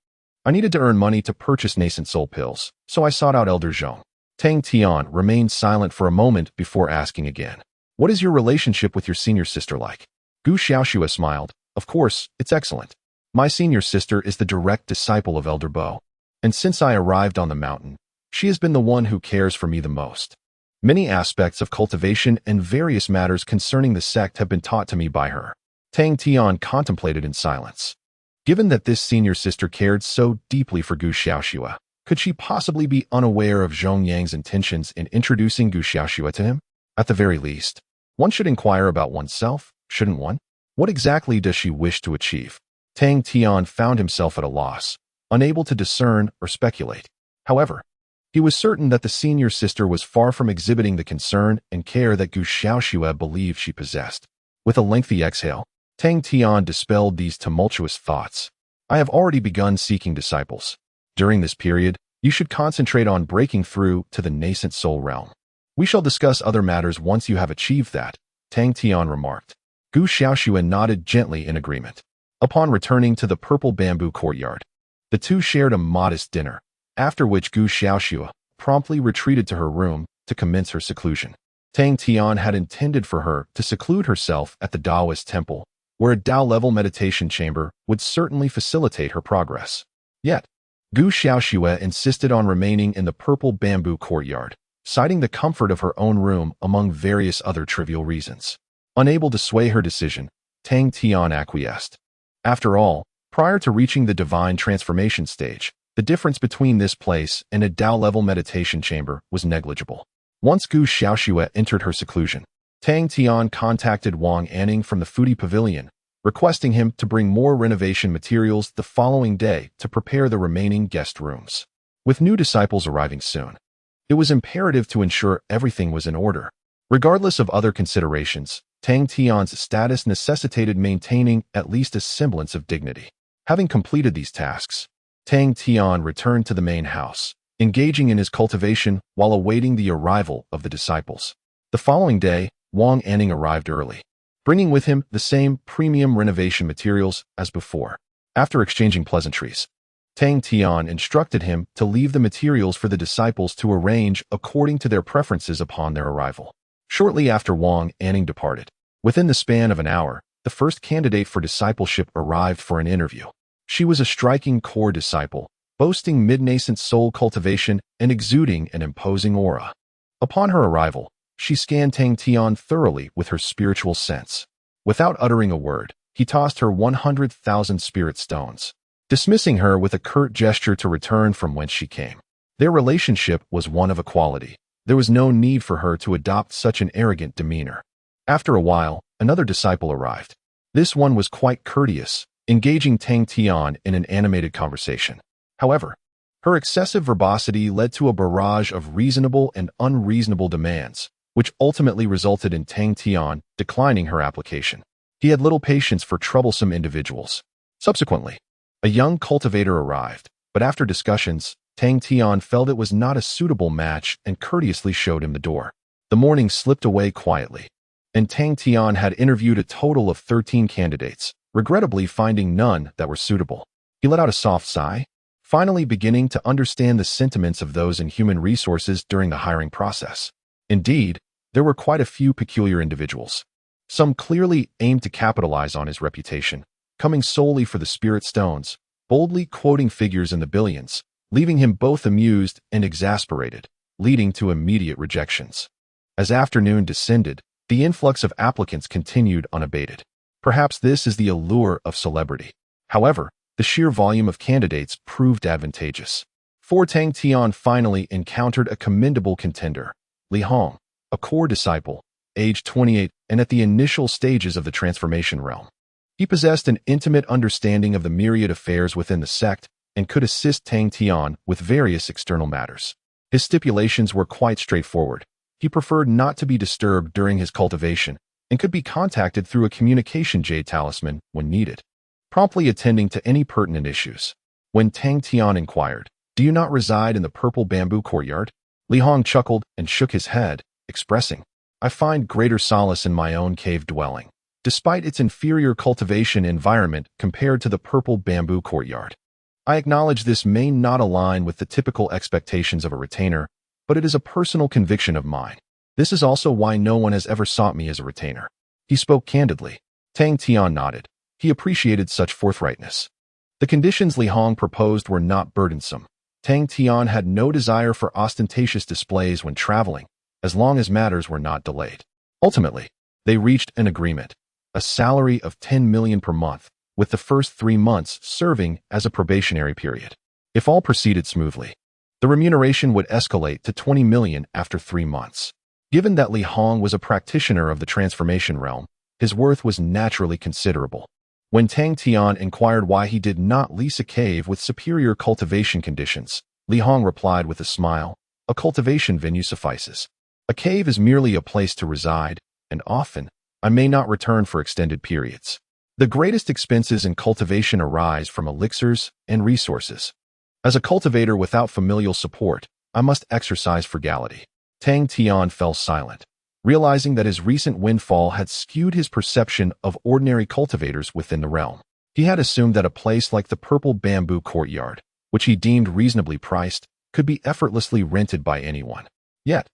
I needed to earn money to purchase nascent soul pills, so I sought out Elder Xiangz. Tang Tian remained silent for a moment before asking again. What is your relationship with your senior sister like? Gu Xiaoxue smiled. Of course, it's excellent. My senior sister is the direct disciple of Elder Bo, and since I arrived on the mountain, she has been the one who cares for me the most. Many aspects of cultivation and various matters concerning the sect have been taught to me by her. Tang Tian contemplated in silence. Given that this senior sister cared so deeply for Gu Xiaoxue, could she possibly be unaware of Xiangyang's intentions in introducing Gu Xiaoxue to him? At the very least, one should inquire about oneself, shouldn't one? What exactly does she wish to achieve? Tang Tian found himself at a loss, unable to discern or speculate. However, he was certain that the senior sister was far from exhibiting the concern and care that Gu Xiaoxue believed she possessed. With a lengthy exhale, Tang Tian dispelled these tumultuous thoughts. I have already begun seeking disciples. During this period, you should concentrate on breaking through to the nascent soul realm. We shall discuss other matters once you have achieved that, Tang Tian remarked. Gu Xiaoxue nodded gently in agreement. Upon returning to the purple bamboo courtyard, the two shared a modest dinner, after which Gu Xiaoxue promptly retreated to her room to commence her seclusion. Tang Tian had intended for her to seclude herself at the Taoist temple, where a Tao-level meditation chamber would certainly facilitate her progress. Yet, Gu Xiaoxue insisted on remaining in the purple bamboo courtyard, citing the comfort of her own room among various other trivial reasons. Unable to sway her decision, Tang Tian acquiesced. After all, prior to reaching the divine transformation stage, the difference between this place and a Tao-level meditation chamber was negligible. Once Gu Xiaoxue entered her seclusion, Tang Tian contacted Wang Anning from the foodie pavilion, requesting him to bring more renovation materials the following day to prepare the remaining guest rooms. With new disciples arriving soon, it was imperative to ensure everything was in order. Regardless of other considerations, Tang Tian's status necessitated maintaining at least a semblance of dignity. Having completed these tasks, Tang Tian returned to the main house, engaging in his cultivation while awaiting the arrival of the disciples. The following day, Wang Anning arrived early, bringing with him the same premium renovation materials as before. After exchanging pleasantries, Tang Tian instructed him to leave the materials for the disciples to arrange according to their preferences upon their arrival. Shortly after Wang Anning departed, within the span of an hour, the first candidate for discipleship arrived for an interview. She was a striking core disciple, boasting mid-nascent soul cultivation and exuding an imposing aura. Upon her arrival, she scanned Tang Tian thoroughly with her spiritual sense. Without uttering a word, he tossed her 100,000 spirit stones, dismissing her with a curt gesture to return from whence she came. Their relationship was one of equality. There was no need for her to adopt such an arrogant demeanor. After a while, another disciple arrived. This one was quite courteous, engaging Tang Tian in an animated conversation. However, her excessive verbosity led to a barrage of reasonable and unreasonable demands, which ultimately resulted in Tang Tian declining her application. He had little patience for troublesome individuals. Subsequently, a young cultivator arrived, but after discussions, Tang Tian felt it was not a suitable match and courteously showed him the door. The morning slipped away quietly, and Tang Tian had interviewed a total of 13 candidates, regrettably finding none that were suitable. He let out a soft sigh, finally beginning to understand the sentiments of those in human resources during the hiring process. Indeed, there were quite a few peculiar individuals. Some clearly aimed to capitalize on his reputation, coming solely for the spirit stones, boldly quoting figures in the billions, leaving him both amused and exasperated, leading to immediate rejections. As afternoon descended, the influx of applicants continued unabated. Perhaps this is the allure of celebrity. However, the sheer volume of candidates proved advantageous. For Tang Tian finally encountered a commendable contender, Li Hong, a core disciple, aged 28 and at the initial stages of the transformation realm. He possessed an intimate understanding of the myriad affairs within the sect and could assist Tang Tian with various external matters. His stipulations were quite straightforward. He preferred not to be disturbed during his cultivation and could be contacted through a communication Jade talisman when needed, promptly attending to any pertinent issues. When Tang Tian inquired, "Do you not reside in the purple bamboo courtyard?" Li Hong chuckled and shook his head, expressing, "I find greater solace in my own cave dwelling, despite its inferior cultivation environment compared to the purple bamboo courtyard. I acknowledge this may not align with the typical expectations of a retainer, but it is a personal conviction of mine. This is also why no one has ever sought me as a retainer." He spoke candidly. Tang Tian nodded. He appreciated such forthrightness. The conditions Li Hong proposed were not burdensome. Tang Tian had no desire for ostentatious displays when traveling, as long as matters were not delayed. Ultimately, they reached an agreement, a salary of 10 million per month, with the first 3 months serving as a probationary period. If all proceeded smoothly, the remuneration would escalate to 20 million after 3 months. Given that Li Hong was a practitioner of the transformation realm, his worth was naturally considerable. When Tang Tian inquired why he did not lease a cave with superior cultivation conditions, Li Hong replied with a smile, "A cultivation venue suffices. A cave is merely a place to reside, and often, I may not return for extended periods. The greatest expenses in cultivation arise from elixirs and resources. As a cultivator without familial support, I must exercise frugality." Tang Tian fell silent, realizing that his recent windfall had skewed his perception of ordinary cultivators within the realm. He had assumed that a place like the purple bamboo courtyard, which he deemed reasonably priced, could be effortlessly rented by anyone. Yet,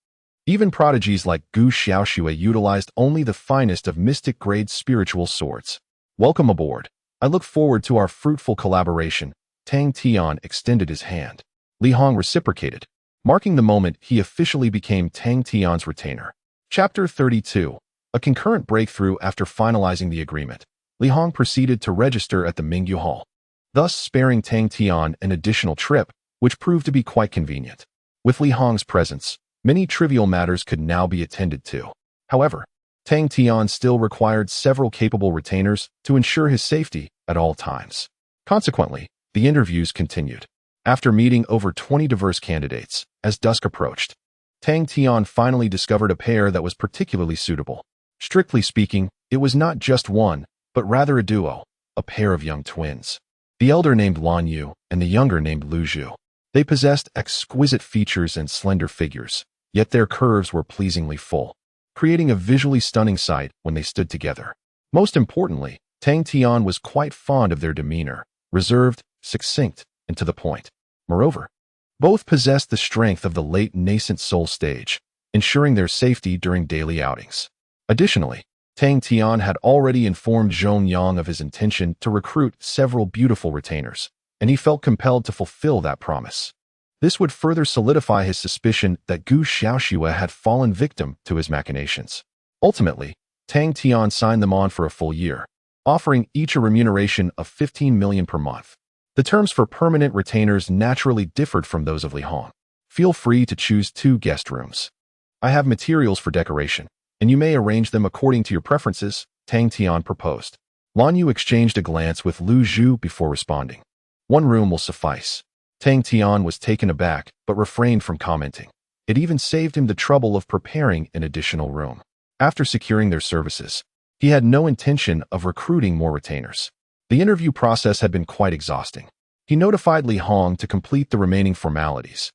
even prodigies like Gu Xiaoxue utilized only the finest of mystic-grade spiritual swords. "Welcome aboard. I look forward to our fruitful collaboration." Tang Tian extended his hand. Li Hong reciprocated, marking the moment he officially became Tang Tian's retainer. Chapter 32. A concurrent breakthrough. After finalizing the agreement, Li Hong proceeded to register at the Mingyu Hall, thus sparing Tang Tian an additional trip, which proved to be quite convenient. With Li Hong's presence, many trivial matters could now be attended to. However, Tang Tian still required several capable retainers to ensure his safety at all times. Consequently, the interviews continued. After meeting over 20 diverse candidates, as dusk approached, Tang Tian finally discovered a pair that was particularly suitable. Strictly speaking, it was not just one, but rather a duo, a pair of young twins. The elder named Lan Yu and the younger named Lu Zhu. They possessed exquisite features and slender figures, yet their curves were pleasingly full, creating a visually stunning sight when they stood together. Most importantly, Tang Tian was quite fond of their demeanor, reserved, succinct, and to the point. Moreover, both possessed the strength of the late nascent soul stage, ensuring their safety during daily outings. Additionally, Tang Tian had already informed Zhong Yang of his intention to recruit several beautiful retainers, and he felt compelled to fulfill that promise. This would further solidify his suspicion that Gu Xiaoxue had fallen victim to his machinations. Ultimately, Tang Tian signed them on for a full year, offering each a remuneration of 15 million per month. The terms for permanent retainers naturally differed from those of Li Hong. Feel free to choose 2 guest rooms. I have materials for decoration, and you may arrange them according to your preferences, Tang Tian proposed. Lan Yu exchanged a glance with Lu Zhu before responding. 1 room will suffice. Tang Tian was taken aback, but refrained from commenting. It even saved him the trouble of preparing an additional room. After securing their services, he had no intention of recruiting more retainers. The interview process had been quite exhausting. He notified Li Hong to complete the remaining formalities.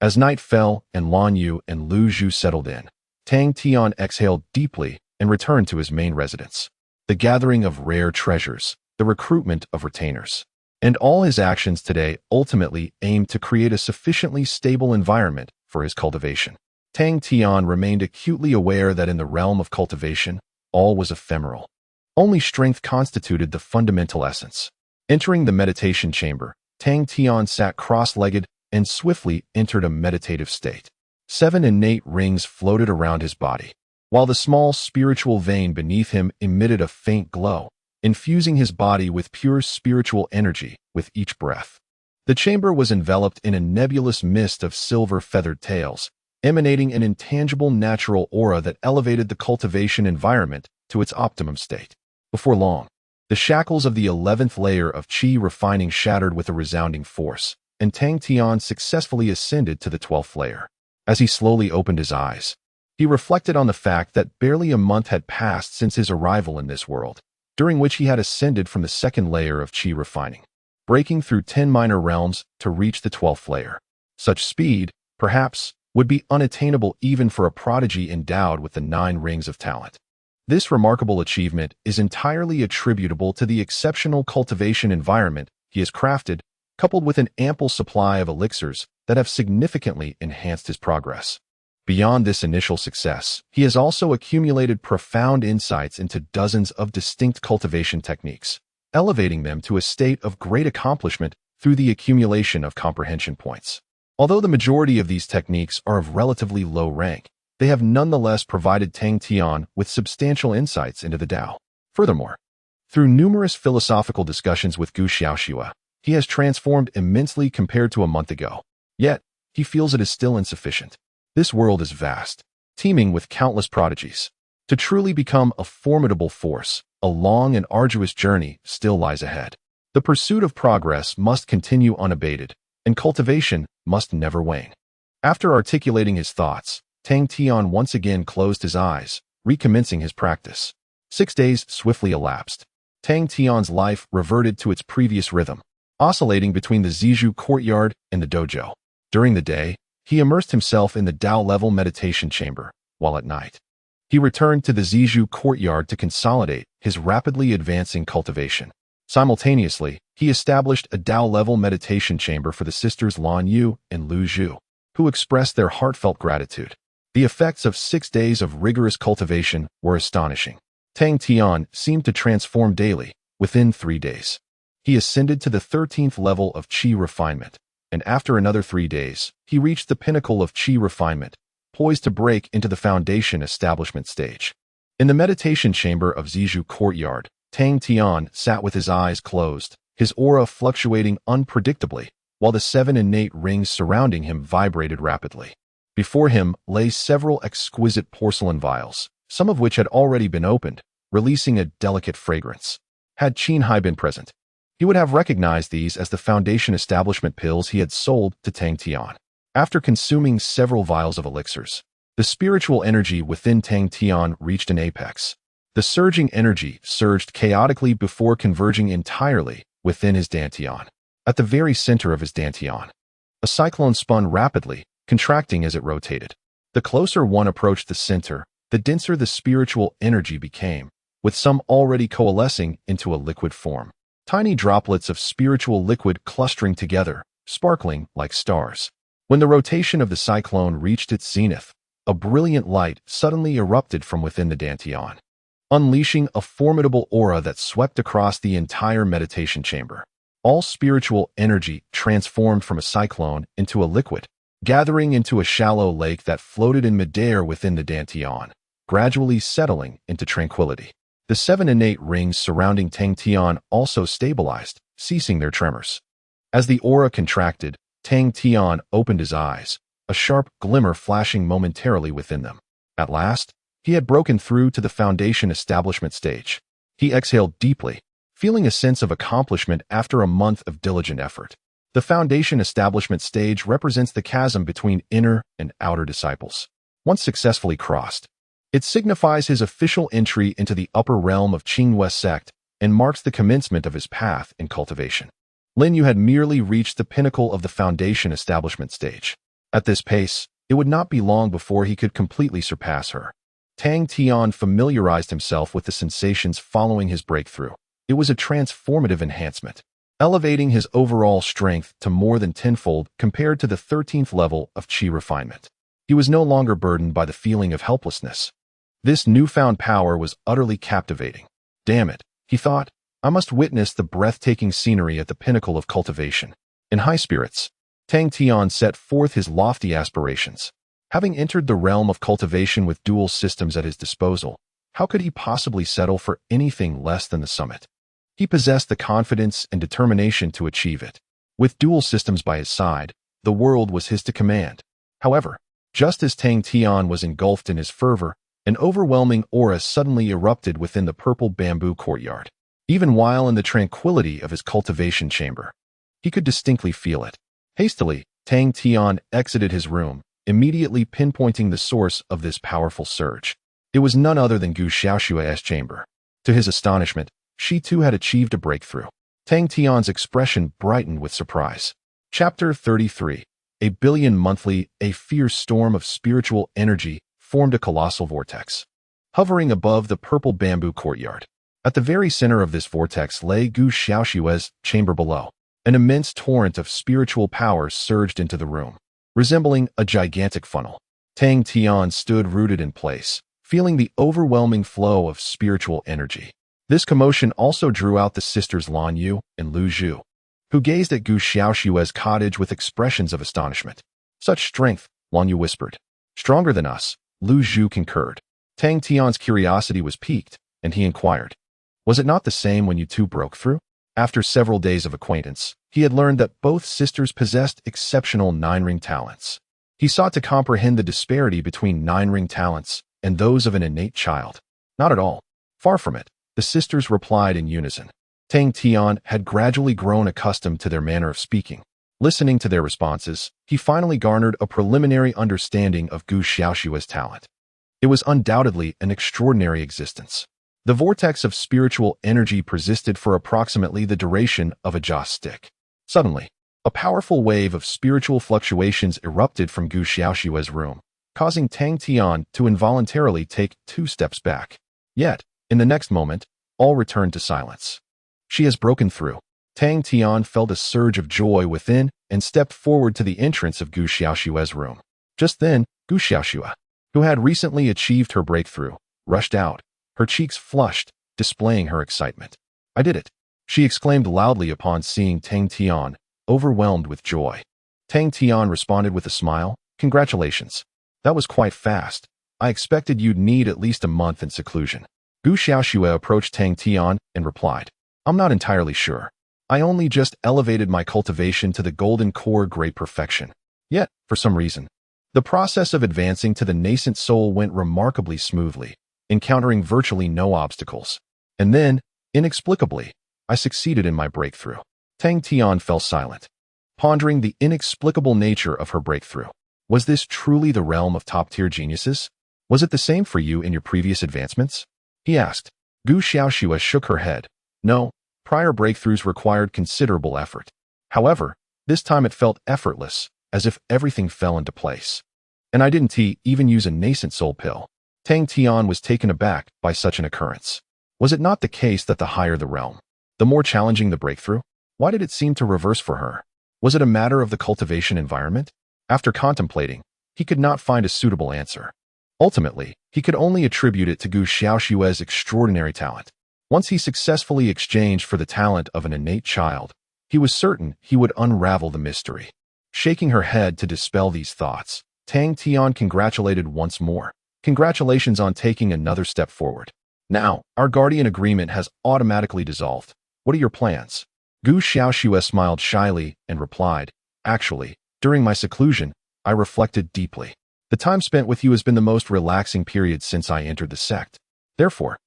As night fell and Lan Yu and Lu Zhu settled in, Tang Tian exhaled deeply and returned to his main residence. The gathering of rare treasures, the recruitment of retainers, and all his actions today ultimately aimed to create a sufficiently stable environment for his cultivation. Tang Tian remained acutely aware that in the realm of cultivation, all was ephemeral. Only strength constituted the fundamental essence. Entering the meditation chamber, Tang Tian sat cross-legged and swiftly entered a meditative state. 7 innate rings floated around his body, while the small spiritual vein beneath him emitted a faint glow, infusing his body with pure spiritual energy with each breath. The chamber was enveloped in a nebulous mist of silver feathered tails, emanating an intangible natural aura that elevated the cultivation environment to its optimum state. Before long, the shackles of the 11th layer of qi refining shattered with a resounding force, and Tang Tian successfully ascended to the 12th layer. As he slowly opened his eyes, he reflected on the fact that barely a month had passed since his arrival in this world, during which he had ascended from the 2nd layer of qi refining, breaking through 10 minor realms to reach the 12th layer. Such speed, perhaps, would be unattainable even for a prodigy endowed with the 9 rings of talent. This remarkable achievement is entirely attributable to the exceptional cultivation environment he has crafted, coupled with an ample supply of elixirs that have significantly enhanced his progress. Beyond this initial success, he has also accumulated profound insights into dozens of distinct cultivation techniques, elevating them to a state of great accomplishment through the accumulation of comprehension points. Although the majority of these techniques are of relatively low rank, they have nonetheless provided Tang Tian with substantial insights into the Tao. Furthermore, through numerous philosophical discussions with Gu Xiaoxue, he has transformed immensely compared to a month ago. Yet, he feels it is still insufficient. This world is vast, teeming with countless prodigies. To truly become a formidable force, a long and arduous journey still lies ahead. The pursuit of progress must continue unabated, and cultivation must never wane. After articulating his thoughts, Tang Tian once again closed his eyes, recommencing his practice. 6 days swiftly elapsed. Tang Tian's life reverted to its previous rhythm, oscillating between the Zizhu courtyard and the dojo. During the day, he immersed himself in the Tao-level meditation chamber, while at night, he returned to the Zizhu courtyard to consolidate his rapidly advancing cultivation. Simultaneously, he established a Tao-level meditation chamber for the sisters Lan Yu and Lu Zhu, who expressed their heartfelt gratitude. The effects of 6 days of rigorous cultivation were astonishing. Tang Tian seemed to transform daily. Within 3 days, he ascended to the 13th level of qi refinement, and after another 3 days, he reached the pinnacle of qi refinement, poised to break into the foundation establishment stage. In the meditation chamber of Zizhu courtyard, Tang Tian sat with his eyes closed, his aura fluctuating unpredictably, while the 7 innate rings surrounding him vibrated rapidly. Before him lay several exquisite porcelain vials, some of which had already been opened, releasing a delicate fragrance. Had Qin Hai been present, he would have recognized these as the foundation establishment pills he had sold to Tang Tian. After consuming several vials of elixirs, the spiritual energy within Tang Tian reached an apex. The surging energy surged chaotically before converging entirely within his dantian. At the very center of his dantian, a cyclone spun rapidly, contracting as it rotated. The closer one approached the center, the denser the spiritual energy became, with some already coalescing into a liquid form. Tiny droplets of spiritual liquid clustering together, sparkling like stars. When the rotation of the cyclone reached its zenith, a brilliant light suddenly erupted from within the dantian, unleashing a formidable aura that swept across the entire meditation chamber. All spiritual energy transformed from a cyclone into a liquid, gathering into a shallow lake that floated in midair within the Tang Tian, gradually settling into tranquility. The 7 innate rings surrounding Tang Tian also stabilized, ceasing their tremors. As the aura contracted, Tang Tian opened his eyes, a sharp glimmer flashing momentarily within them. At last, he had broken through to the foundation establishment stage. He exhaled deeply, feeling a sense of accomplishment after a month of diligent effort. The foundation establishment stage represents the chasm between inner and outer disciples. Once successfully crossed, it signifies his official entry into the upper realm of Qingwei sect and marks the commencement of his path in cultivation. Lin Yu had merely reached the pinnacle of the foundation establishment stage. At this pace, it would not be long before he could completely surpass her. Tang Tian familiarized himself with the sensations following his breakthrough. It was a transformative enhancement, elevating his overall strength to more than tenfold compared to the 13th level of qi refinement. He was no longer burdened by the feeling of helplessness. This newfound power was utterly captivating. Damn it, he thought, I must witness the breathtaking scenery at the pinnacle of cultivation. In high spirits, Tang Tian set forth his lofty aspirations. Having entered the realm of cultivation with dual systems at his disposal, how could he possibly settle for anything less than the summit? He possessed the confidence and determination to achieve it. With dual systems by his side, the world was his to command. However, just as Tang Tian was engulfed in his fervor, an overwhelming aura suddenly erupted within the purple bamboo courtyard. Even while in the tranquility of his cultivation chamber, he could distinctly feel it. Hastily, Tang Tian exited his room, immediately pinpointing the source of this powerful surge. It was none other than Gu Xiaoshua's chamber. To his astonishment, she too had achieved a breakthrough. Tang Tian's expression brightened with surprise. Chapter 33. A billion monthly, a fierce storm of spiritual energy formed a colossal vortex, hovering above the purple bamboo courtyard. At the very center of this vortex lay Gu Xiaoshua's chamber below. An immense torrent of spiritual power surged into the room, resembling a gigantic funnel. Tang Tian stood rooted in place, feeling the overwhelming flow of spiritual energy. This commotion also drew out the sisters Lan Yu and Lu Zhu, who gazed at Gu Xiaoshua's cottage with expressions of astonishment. Such strength, Lan Yu whispered. Stronger than us, Lu Zhu concurred. Tang Tian's curiosity was piqued, and he inquired, was it not the same when you two broke through? After several days of acquaintance, he had learned that both sisters possessed exceptional nine-ring talents. He sought to comprehend the disparity between nine-ring talents and those of an innate child. Not at all. Far from it, the sisters replied in unison. Tang Tian had gradually grown accustomed to their manner of speaking. Listening to their responses, he finally garnered a preliminary understanding of Gu Xiaoshua's talent. It was undoubtedly an extraordinary existence. The vortex of spiritual energy persisted for approximately the duration of a joss stick. Suddenly, a powerful wave of spiritual fluctuations erupted from Gu Xiaoshua's room, causing Tang Tian to involuntarily take 2 steps back. Yet, in the next moment, all returned to silence. She has broken through. Tang Tian felt a surge of joy within and stepped forward to the entrance of Gu Xiaoshua's room. Just then, Gu Xiaoshua, who had recently achieved her breakthrough, rushed out, her cheeks flushed, displaying her excitement. I did it, she exclaimed loudly upon seeing Tang Tian, overwhelmed with joy. Tang Tian responded with a smile, congratulations. That was quite fast. I expected you'd need at least a month in seclusion. Gu Xiaoshua approached Tang Tian and replied, I'm not entirely sure. I only just elevated my cultivation to the golden core great perfection. Yet, for some reason, the process of advancing to the nascent soul went remarkably smoothly, encountering virtually no obstacles. And then, inexplicably, I succeeded in my breakthrough. Tang Tian fell silent, pondering the inexplicable nature of her breakthrough. Was this truly the realm of top-tier geniuses? Was it the same for you in your previous advancements? He asked. Gu Xiaoshua shook her head. No, prior breakthroughs required considerable effort. However, this time it felt effortless, as if everything fell into place. And I didn't even use a nascent soul pill. Tang Tian was taken aback by such an occurrence. Was it not the case that the higher the realm, the more challenging the breakthrough? Why did it seem to reverse for her? Was it a matter of the cultivation environment? After contemplating, he could not find a suitable answer. Ultimately, he could only attribute it to Gu Xiaoshua's extraordinary talent. Once he successfully exchanged for the talent of an innate child, He was certain he would unravel the mystery. Shaking her head to dispel these thoughts, Tang Tian congratulated once more. Congratulations on taking another step forward. Now, our guardian agreement has automatically dissolved. What are your plans? Gu Xiaoxue smiled shyly and replied, Actually, during my seclusion, I reflected deeply. The time spent with you has been the most relaxing period since I entered the sect. Therefore,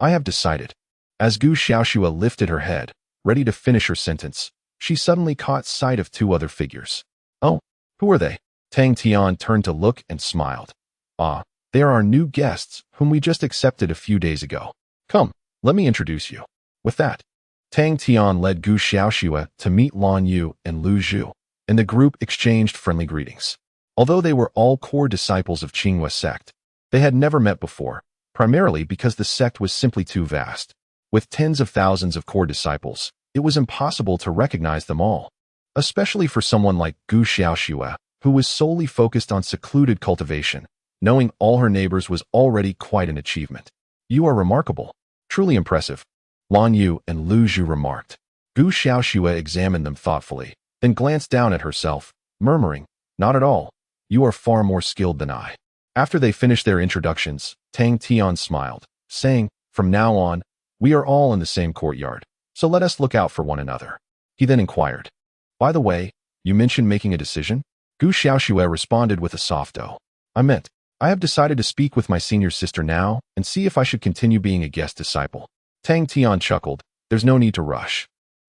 I have decided. As Gu Xiaoxue lifted her head, ready to finish her sentence, she suddenly caught sight of two other figures. Oh, who are they? Tang Tian turned to look and smiled. Ah, they are our new guests, whom we just accepted a few days ago. Come, let me introduce you. With that, Tang Tian led Gu Xiaoxue to meet Lan Yu and Lu Zhu, and the group exchanged friendly greetings. Although they were all core disciples of Qinghua sect, they had never met before, primarily because the sect was simply too vast. With tens of thousands of core disciples, it was impossible to recognize them all, especially for someone like Gu Xiaoxue, who was solely focused on secluded cultivation. Knowing all her neighbors was already quite an achievement. You are remarkable. Truly impressive, Lan Yu and Lu Zhu remarked. Gu Xiaoxue examined them thoughtfully, then glanced down at herself, murmuring, Not at all. You are far more skilled than I. After they finished their introductions, Tang Tian smiled, saying, From now on, we are all in the same courtyard, so let us look out for one another. He then inquired, By the way, you mentioned making a decision? Gu Xiaoxue responded with a soft "Oh." I have decided to speak with my senior sister now and see if I should continue being a guest disciple. Tang Tian chuckled, There's no need to rush.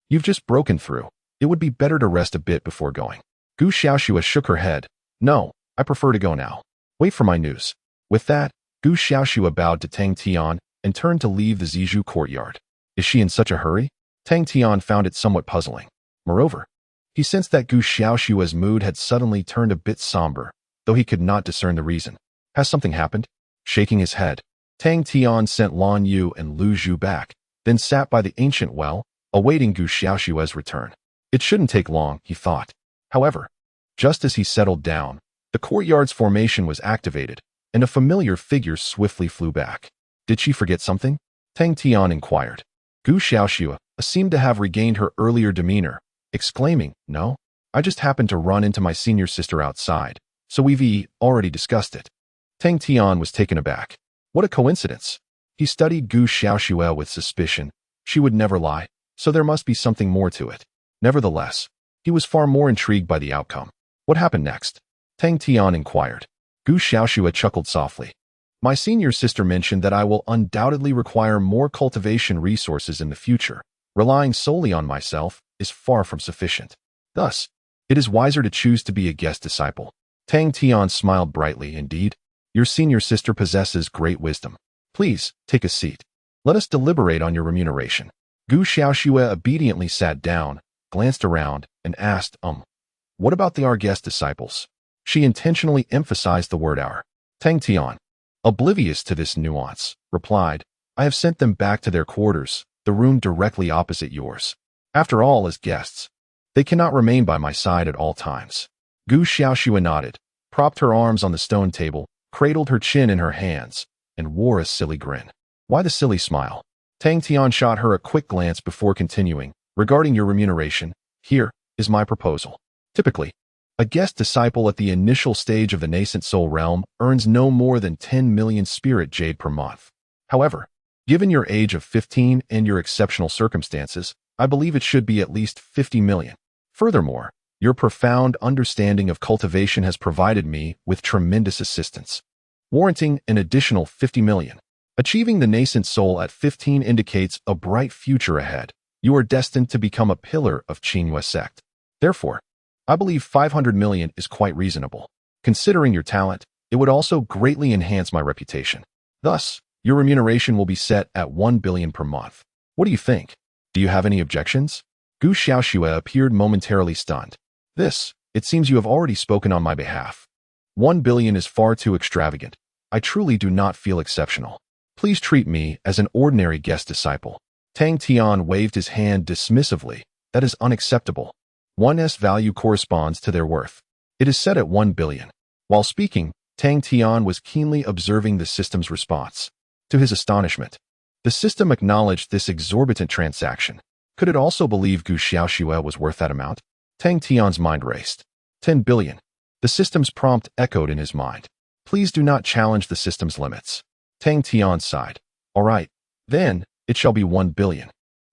You've just broken through. It would be better to rest a bit before going. Gu Xiaoxue shook her head. No, I prefer to go now. Wait for my news. With that, Gu Xiaoxue bowed to Tang Tian and turned to leave the Zizhu courtyard. Is she in such a hurry? Tang Tian found it somewhat puzzling. Moreover, he sensed that Gu Xiaoxue's mood had suddenly turned a bit somber, though he could not discern the reason. Has something happened? Shaking his head, Tang Tian sent Lan Yu and Lu Zhu back, then sat by the ancient well, awaiting Gu Xiaoxue's return. It shouldn't take long, he thought. However, just as he settled down, the courtyard's formation was activated, and a familiar figure swiftly flew back. Did she forget something? Tang Tian inquired. Gu Xiaoxue seemed to have regained her earlier demeanor, exclaiming, No, I just happened to run into my senior sister outside, so we've already discussed it. Tang Tian was taken aback. What a coincidence. He studied Gu Xiaoxue with suspicion. She would never lie, so there must be something more to it. Nevertheless, he was far more intrigued by the outcome. What happened next? Tang Tian inquired. Gu Xiaoxue chuckled softly. My senior sister mentioned that I will undoubtedly require more cultivation resources in the future. Relying solely on myself is far from sufficient. Thus, it is wiser to choose to be a guest disciple. Tang Tian smiled brightly. Indeed, your senior sister possesses great wisdom. Please, take a seat. Let us deliberate on your remuneration. Gu Xiaoxue obediently sat down, glanced around, and asked, What about our guest disciples? She intentionally emphasized the word our. Tang Tian, oblivious to this nuance, replied, I have sent them back to their quarters, the room directly opposite yours. After all, as guests, they cannot remain by my side at all times. Gu Xiaoxue nodded, propped her arms on the stone table, cradled her chin in her hands, and wore a silly grin. Why the silly smile? Tang Tian shot her a quick glance before continuing. Regarding your remuneration, here is my proposal. Typically, a guest disciple at the initial stage of the nascent soul realm earns no more than 10 million spirit jade per month. However, given your age of 15 and your exceptional circumstances, I believe it should be at least 50 million. Furthermore, your profound understanding of cultivation has provided me with tremendous assistance, warranting an additional 50 million. Achieving the nascent soul at 15 indicates a bright future ahead. You are destined to become a pillar of Qinghua sect. Therefore, I believe 500 million is quite reasonable. Considering your talent, it would also greatly enhance my reputation. Thus, your remuneration will be set at 1 billion per month. What do you think? Do you have any objections? Gu Xiaoxue appeared momentarily stunned. It seems you have already spoken on my behalf. 1 billion is far too extravagant. I truly do not feel exceptional. Please treat me as an ordinary guest disciple. Tang Tian waved his hand dismissively. That is unacceptable. One's value corresponds to their worth. It is set at 1 billion. While speaking, Tang Tian was keenly observing the system's response. To his astonishment, the system acknowledged this exorbitant transaction. Could it also believe Gu Xiaoxue was worth that amount? Tang Tian's mind raced. 10 billion. The system's prompt echoed in his mind. Please do not challenge the system's limits. Tang Tian sighed. All right, then, it shall be 1 billion.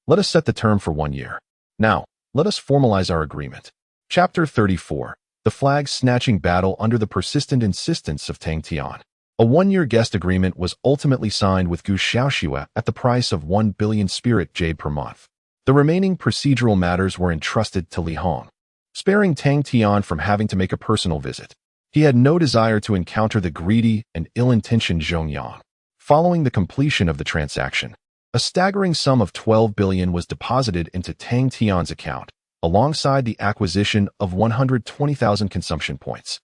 Let us set the term for 1 year. Now, let us formalize our agreement. Chapter 34. The flag-snatching battle under the persistent insistence of Tang Tian. A 1-year guest agreement was ultimately signed with Gu Xiaoxue at the price of 1 billion spirit jade per month. The remaining procedural matters were entrusted to Li Hong, sparing Tang Tian from having to make a personal visit. He had no desire to encounter the greedy and ill-intentioned Zhong Yang. Following the completion of the transaction, a staggering sum of 12 billion was deposited into Tang Tian's account, alongside the acquisition of 120,000 consumption points.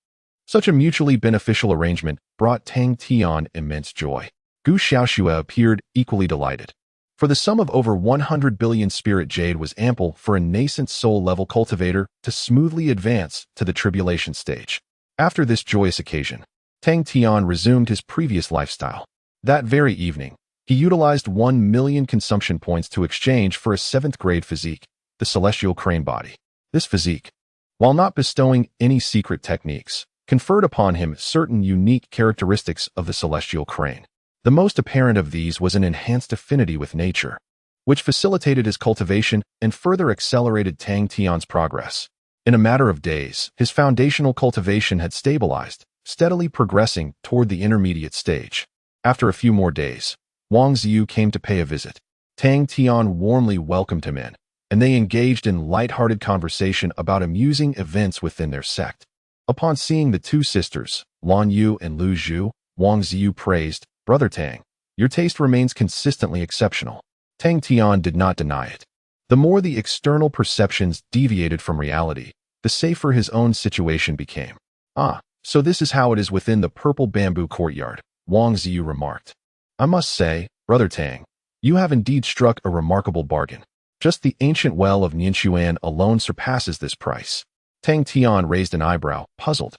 Such a mutually beneficial arrangement brought Tang Tian immense joy. Gu Xiaoxue appeared equally delighted. For the sum of over 100 billion spirit jade was ample for a nascent soul-level cultivator to smoothly advance to the tribulation stage. After this joyous occasion, Tang Tian resumed his previous lifestyle. That very evening, he utilized 1 million consumption points to exchange for a 7th-grade physique, the celestial crane body. This physique, while not bestowing any secret techniques, conferred upon him certain unique characteristics of the celestial crane. The most apparent of these was an enhanced affinity with nature, which facilitated his cultivation and further accelerated Tang Tian's progress. In a matter of days, his foundational cultivation had stabilized, steadily progressing toward the intermediate stage. After a few more days, Wang Ziyu came to pay a visit. Tang Tian warmly welcomed him in, and they engaged in light-hearted conversation about amusing events within their sect. Upon seeing the two sisters, Lan Yu and Lu Zhu, Wang Ziyu praised, "Brother Tang, your taste remains consistently exceptional." Tang Tian did not deny it. The more the external perceptions deviated from reality, the safer his own situation became. "Ah, so this is how it is within the purple bamboo courtyard," Wang Ziyu remarked. "I must say, Brother Tang, you have indeed struck a remarkable bargain. Just the ancient well of Nianxuan alone surpasses this price." Tang Tian raised an eyebrow, puzzled.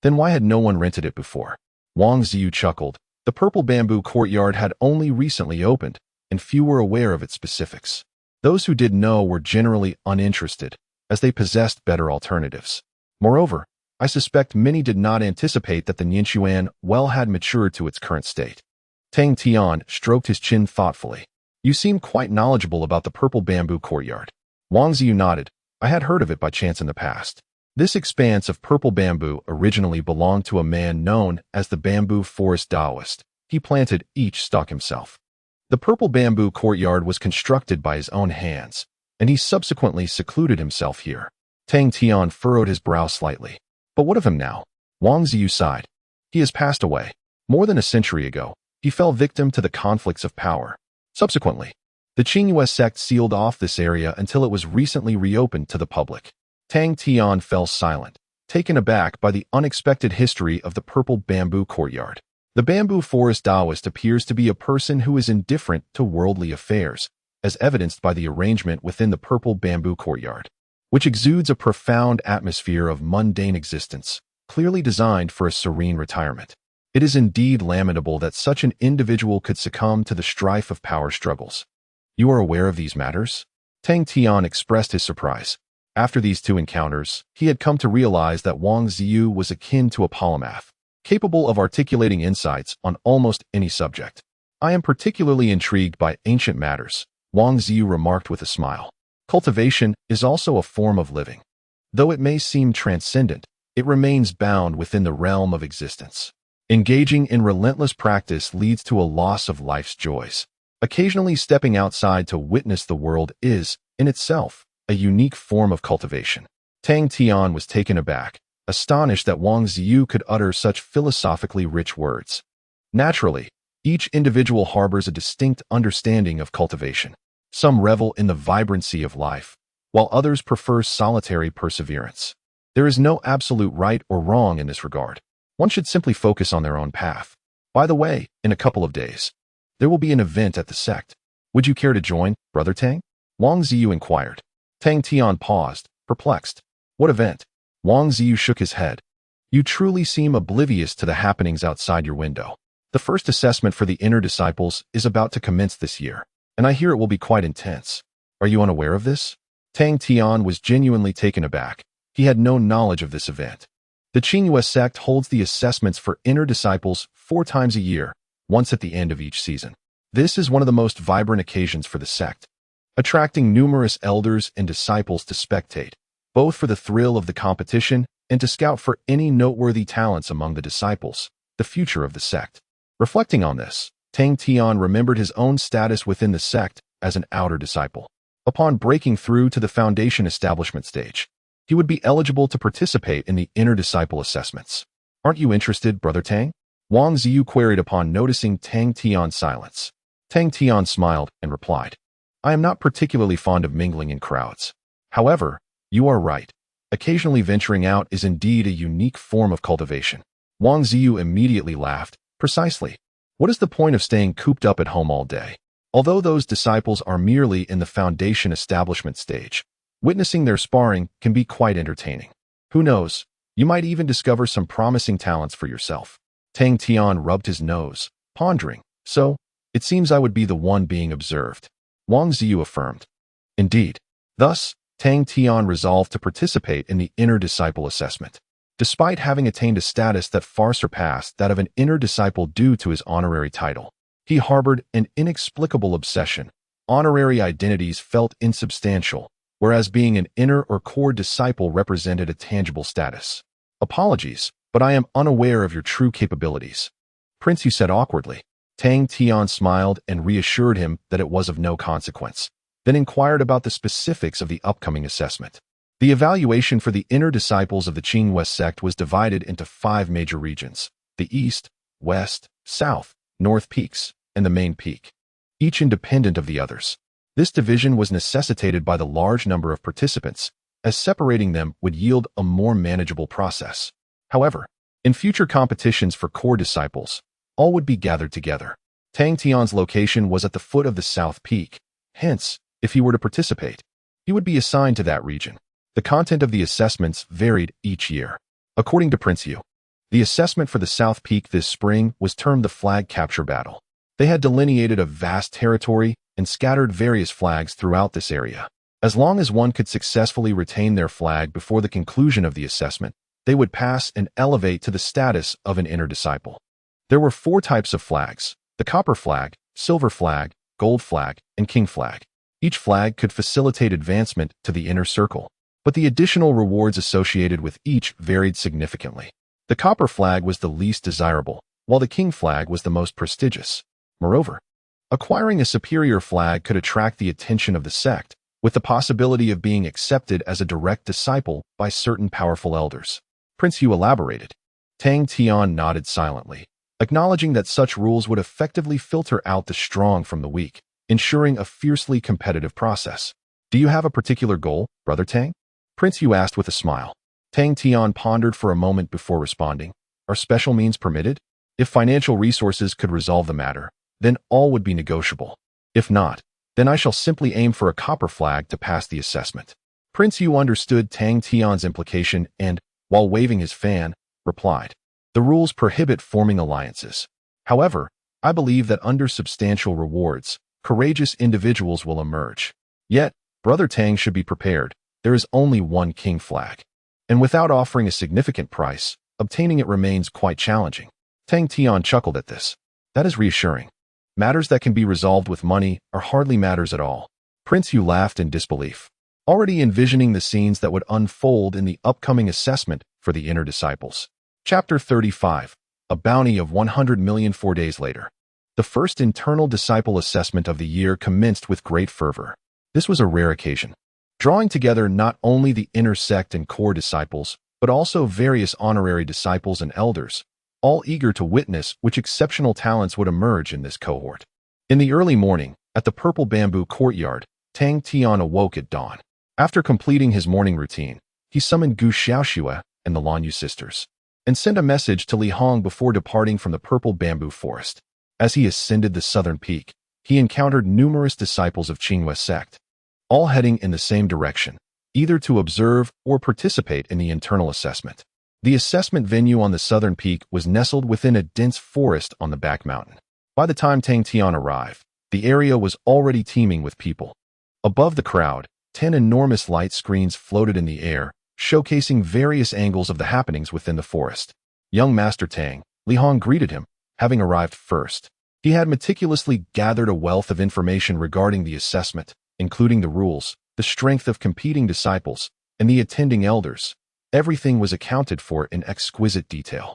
Then why had no one rented it before? Wang Ziyu chuckled. The purple bamboo courtyard had only recently opened, and few were aware of its specifics. Those who did know were generally uninterested, as they possessed better alternatives. Moreover, I suspect many did not anticipate that the Nianxuan well had matured to its current state. Tang Tian stroked his chin thoughtfully. "You seem quite knowledgeable about the purple bamboo courtyard." Wang Ziyu nodded. "I had heard of it by chance in the past. This expanse of purple bamboo originally belonged to a man known as the Bamboo Forest Taoist. He planted each stalk himself. The purple bamboo courtyard was constructed by his own hands, and he subsequently secluded himself here." Tang Tian furrowed his brow slightly. "But what of him now?" Wang Ziyu sighed. "He has passed away. More than a century ago, he fell victim to the conflicts of power. Subsequently, the Qingyue sect sealed off this area until it was recently reopened to the public." Tang Tian fell silent, taken aback by the unexpected history of the purple bamboo courtyard. The Bamboo Forest Taoist appears to be a person who is indifferent to worldly affairs, as evidenced by the arrangement within the purple bamboo courtyard, which exudes a profound atmosphere of mundane existence, clearly designed for a serene retirement. It is indeed lamentable that such an individual could succumb to the strife of power struggles. "You are aware of these matters?" Tang Tian expressed his surprise. After these two encounters, he had come to realize that Wang Ziyu was akin to a polymath, capable of articulating insights on almost any subject. "I am particularly intrigued by ancient matters," Wang Ziyu remarked with a smile. "Cultivation is also a form of living. Though it may seem transcendent, it remains bound within the realm of existence. Engaging in relentless practice leads to a loss of life's joys. Occasionally stepping outside to witness the world is, in itself, a unique form of cultivation." Tang Tian was taken aback, astonished that Wang Ziyu could utter such philosophically rich words. Naturally, each individual harbors a distinct understanding of cultivation. Some revel in the vibrancy of life, while others prefer solitary perseverance. There is no absolute right or wrong in this regard. One should simply focus on their own path. By the way, in a couple of days, there will be an event at the sect. Would you care to join, Brother Tang? Wang Ziyu inquired. Tang Tian paused, perplexed. "What event?" Wang Ziyu shook his head. "You truly seem oblivious to the happenings outside your window. The first assessment for the inner disciples is about to commence this year, and I hear it will be quite intense. Are you unaware of this? Tang Tian was genuinely taken aback. He had no knowledge of this event. The Xiangz sect holds the assessments for inner disciples 4 times a year, once at the end of each season. This is one of the most vibrant occasions for the sect, attracting numerous elders and disciples to spectate, both for the thrill of the competition and to scout for any noteworthy talents among the disciples, the future of the sect. Reflecting on this, Tang Tian remembered his own status within the sect as an outer disciple. Upon breaking through to the foundation establishment stage, he would be eligible to participate in the inner disciple assessments. Aren't you interested, Brother Tang? Wang Ziyu queried upon noticing Tang Tian's silence. Tang Tian smiled and replied, I am not particularly fond of mingling in crowds. However, you are right. Occasionally venturing out is indeed a unique form of cultivation. Wang Ziyu immediately laughed. Precisely. What is the point of staying cooped up at home all day? Although those disciples are merely in the foundation establishment stage, witnessing their sparring can be quite entertaining. Who knows, you might even discover some promising talents for yourself. Tang Tian rubbed his nose, pondering. So, it seems I would be the one being observed. Wang Ziyu affirmed. Indeed. Thus, Tang Tian resolved to participate in the inner disciple assessment. Despite having attained a status that far surpassed that of an inner disciple due to his honorary title, he harbored an inexplicable obsession. Honorary identities felt insubstantial, whereas being an inner or core disciple represented a tangible status. Apologies, but I am unaware of your true capabilities. Prince, you said awkwardly. Tang Tian smiled and reassured him that it was of no consequence, then inquired about the specifics of the upcoming assessment. The evaluation for the inner disciples of the Xiangz sect was divided into 5 major regions: the East, West, South, North peaks, and the main peak, each independent of the others. This division was necessitated by the large number of participants, as separating them would yield a more manageable process. However, in future competitions for core disciples, all would be gathered together. Tang Tian's location was at the foot of the South Peak. Hence, if he were to participate, he would be assigned to that region. The content of the assessments varied each year. According to Prince Yu, the assessment for the South Peak this spring was termed the Flag Capture Battle. They had delineated a vast territory and scattered various flags throughout this area. As long as one could successfully retain their flag before the conclusion of the assessment, they would pass and elevate to the status of an inner disciple. There were 4 types of flags: the copper flag, silver flag, gold flag, and king flag. Each flag could facilitate advancement to the inner circle, but the additional rewards associated with each varied significantly. The copper flag was the least desirable, while the king flag was the most prestigious. Moreover, acquiring a superior flag could attract the attention of the sect, with the possibility of being accepted as a direct disciple by certain powerful elders. Prince Yu elaborated. Tang Tian nodded silently, acknowledging that such rules would effectively filter out the strong from the weak, ensuring a fiercely competitive process. Do you have a particular goal, Brother Tang? Prince Yu asked with a smile. Tang Tian pondered for a moment before responding. Are special means permitted? If financial resources could resolve the matter, then all would be negotiable. If not, then I shall simply aim for a copper flag to pass the assessment. Prince Yu understood Tang Tian's implication and, while waving his fan, replied, The rules prohibit forming alliances. However, I believe that under substantial rewards, courageous individuals will emerge. Yet, Brother Tang should be prepared. There is only one king flag. And without offering a significant price, obtaining it remains quite challenging. Tang Tian chuckled at this. That is reassuring. Matters that can be resolved with money are hardly matters at all. Prince Yu laughed in disbelief, already envisioning the scenes that would unfold in the upcoming assessment for the inner disciples. Chapter 35. A bounty of 100 million 4 days later. The first internal disciple assessment of the year commenced with great fervor. This was a rare occasion, drawing together not only the inner sect and core disciples, but also various honorary disciples and elders, all eager to witness which exceptional talents would emerge in this cohort. In the early morning, at the purple bamboo courtyard, Tang Tian awoke at dawn. After completing his morning routine, he summoned Gu Xiaoxue and the Lanyu sisters, and sent a message to Li Hong before departing from the purple bamboo forest. As he ascended the southern peak, he encountered numerous disciples of Xiangz sect, all heading in the same direction, either to observe or participate in the internal assessment. The assessment venue on the southern peak was nestled within a dense forest on the back mountain. By the time Tang Tian arrived, the area was already teeming with people. Above the crowd, 10 enormous light screens floated in the air, showcasing various angles of the happenings within the forest. Young Master Tang, Lihong greeted him, having arrived first. He had meticulously gathered a wealth of information regarding the assessment, including the rules, the strength of competing disciples, and the attending elders. Everything was accounted for in exquisite detail.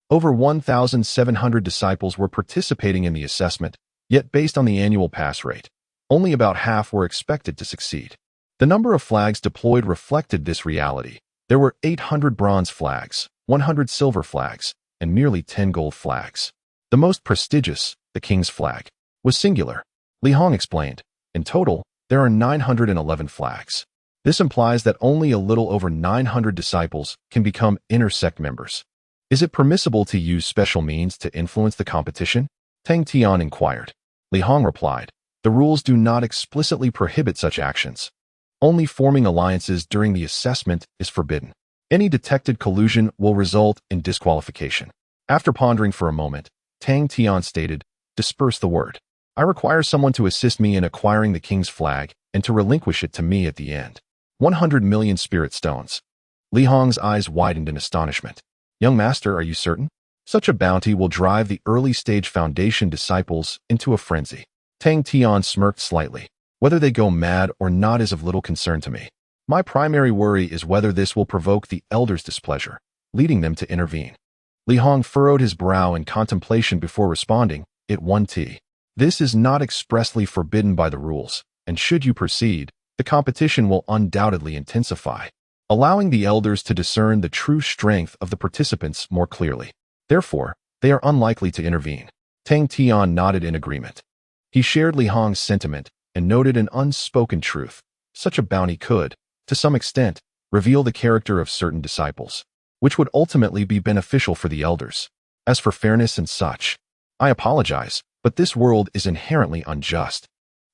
Over 1,700 disciples were participating in the assessment, yet based on the annual pass rate, only about half were expected to succeed. The number of flags deployed reflected this reality. There were 800 bronze flags, 100 silver flags, and nearly 10 gold flags. The most prestigious, the king's flag, was singular. Li Hong explained. In total, there are 911 flags. This implies that only a little over 900 disciples can become inner sect members. Is it permissible to use special means to influence the competition? Tang Tian inquired. Li Hong replied, the rules do not explicitly prohibit such actions. Only forming alliances during the assessment is forbidden. Any detected collusion will result in disqualification. After pondering for a moment, Tang Tian stated, disperse the word. I require someone to assist me in acquiring the king's flag and to relinquish it to me at the end. 100 million spirit stones. Li Hong's eyes widened in astonishment. Young master, are you certain? Such a bounty will drive the early-stage foundation disciples into a frenzy. Tang Tian smirked slightly. Whether they go mad or not is of little concern to me. My primary worry is whether this will provoke the elders' displeasure, leading them to intervene. Li Hong furrowed his brow in contemplation before responding, it 1T. This is not expressly forbidden by the rules, and should you proceed, the competition will undoubtedly intensify, allowing the elders to discern the true strength of the participants more clearly. Therefore, they are unlikely to intervene. Tang Tian nodded in agreement. He shared Li Hong's sentiment and noted an unspoken truth. Such a bounty could, to some extent, reveal the character of certain disciples, which would ultimately be beneficial for the elders. As for fairness and such, I apologize, but this world is inherently unjust.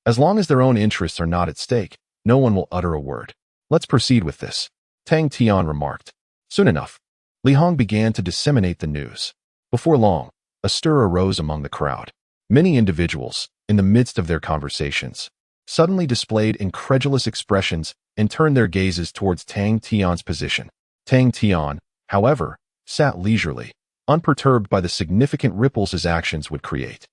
As long as their own interests are not at stake, no one will utter a word. Let's proceed with this, Tang Tian remarked. Soon enough, Li Hong began to disseminate the news. Before long, a stir arose among the crowd. Many individuals, in the midst of their conversations, suddenly displayed incredulous expressions and turned their gazes towards Tang Tian's position. Tang Tian, however, sat leisurely, unperturbed by the significant ripples his actions would create.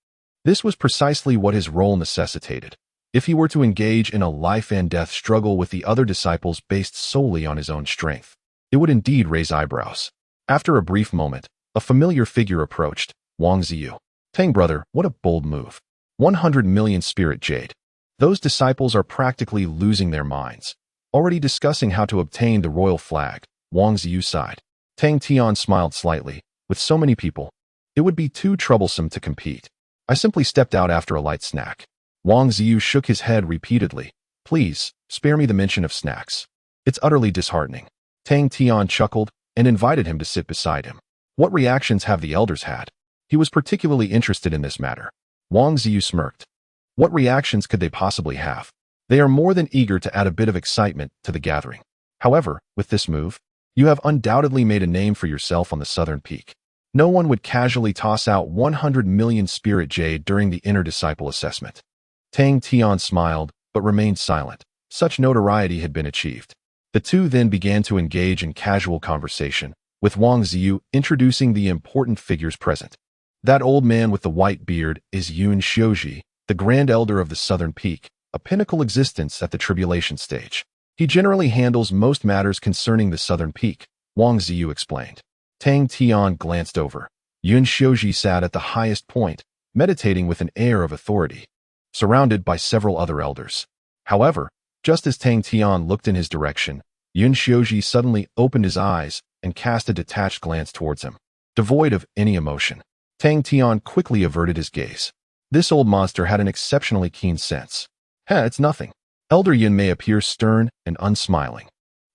This was precisely what his role necessitated. If he were to engage in a life-and-death struggle with the other disciples based solely on his own strength, it would indeed raise eyebrows. After a brief moment, a familiar figure approached, Wang Ziyu. Tang brother, what a bold move. 100 million spirit Jade. Those disciples are practically losing their minds, already discussing how to obtain the royal flag. Wang Ziyu sighed. Tang Tian smiled slightly. With so many people, it would be too troublesome to compete. I simply stepped out after a light snack. Wang Ziyu shook his head repeatedly. Please, spare me the mention of snacks. It's utterly disheartening. Tang Tian chuckled and invited him to sit beside him. What reactions have the elders had? He was particularly interested in this matter. Wang Ziyu smirked. What reactions could they possibly have? They are more than eager to add a bit of excitement to the gathering. However, with this move, you have undoubtedly made a name for yourself on the southern peak. No one would casually toss out 100 million spirit Jade during the inner disciple assessment. Tang Tian smiled, but remained silent. Such notoriety had been achieved. The two then began to engage in casual conversation, with Wang Ziyu introducing the important figures present. That old man with the white beard is Yun Xiaoji, the Grand Elder of the Southern Peak, a pinnacle existence at the tribulation stage. He generally handles most matters concerning the Southern Peak, Wang Ziyu explained. Tang Tian glanced over. Yun Xiaoji sat at the highest point, meditating with an air of authority, surrounded by several other elders. However, just as Tang Tian looked in his direction, Yun Xiaoji suddenly opened his eyes and cast a detached glance towards him, devoid of any emotion. Tang Tian quickly averted his gaze. This old monster had an exceptionally keen sense. It's nothing. Elder Yun may appear stern and unsmiling,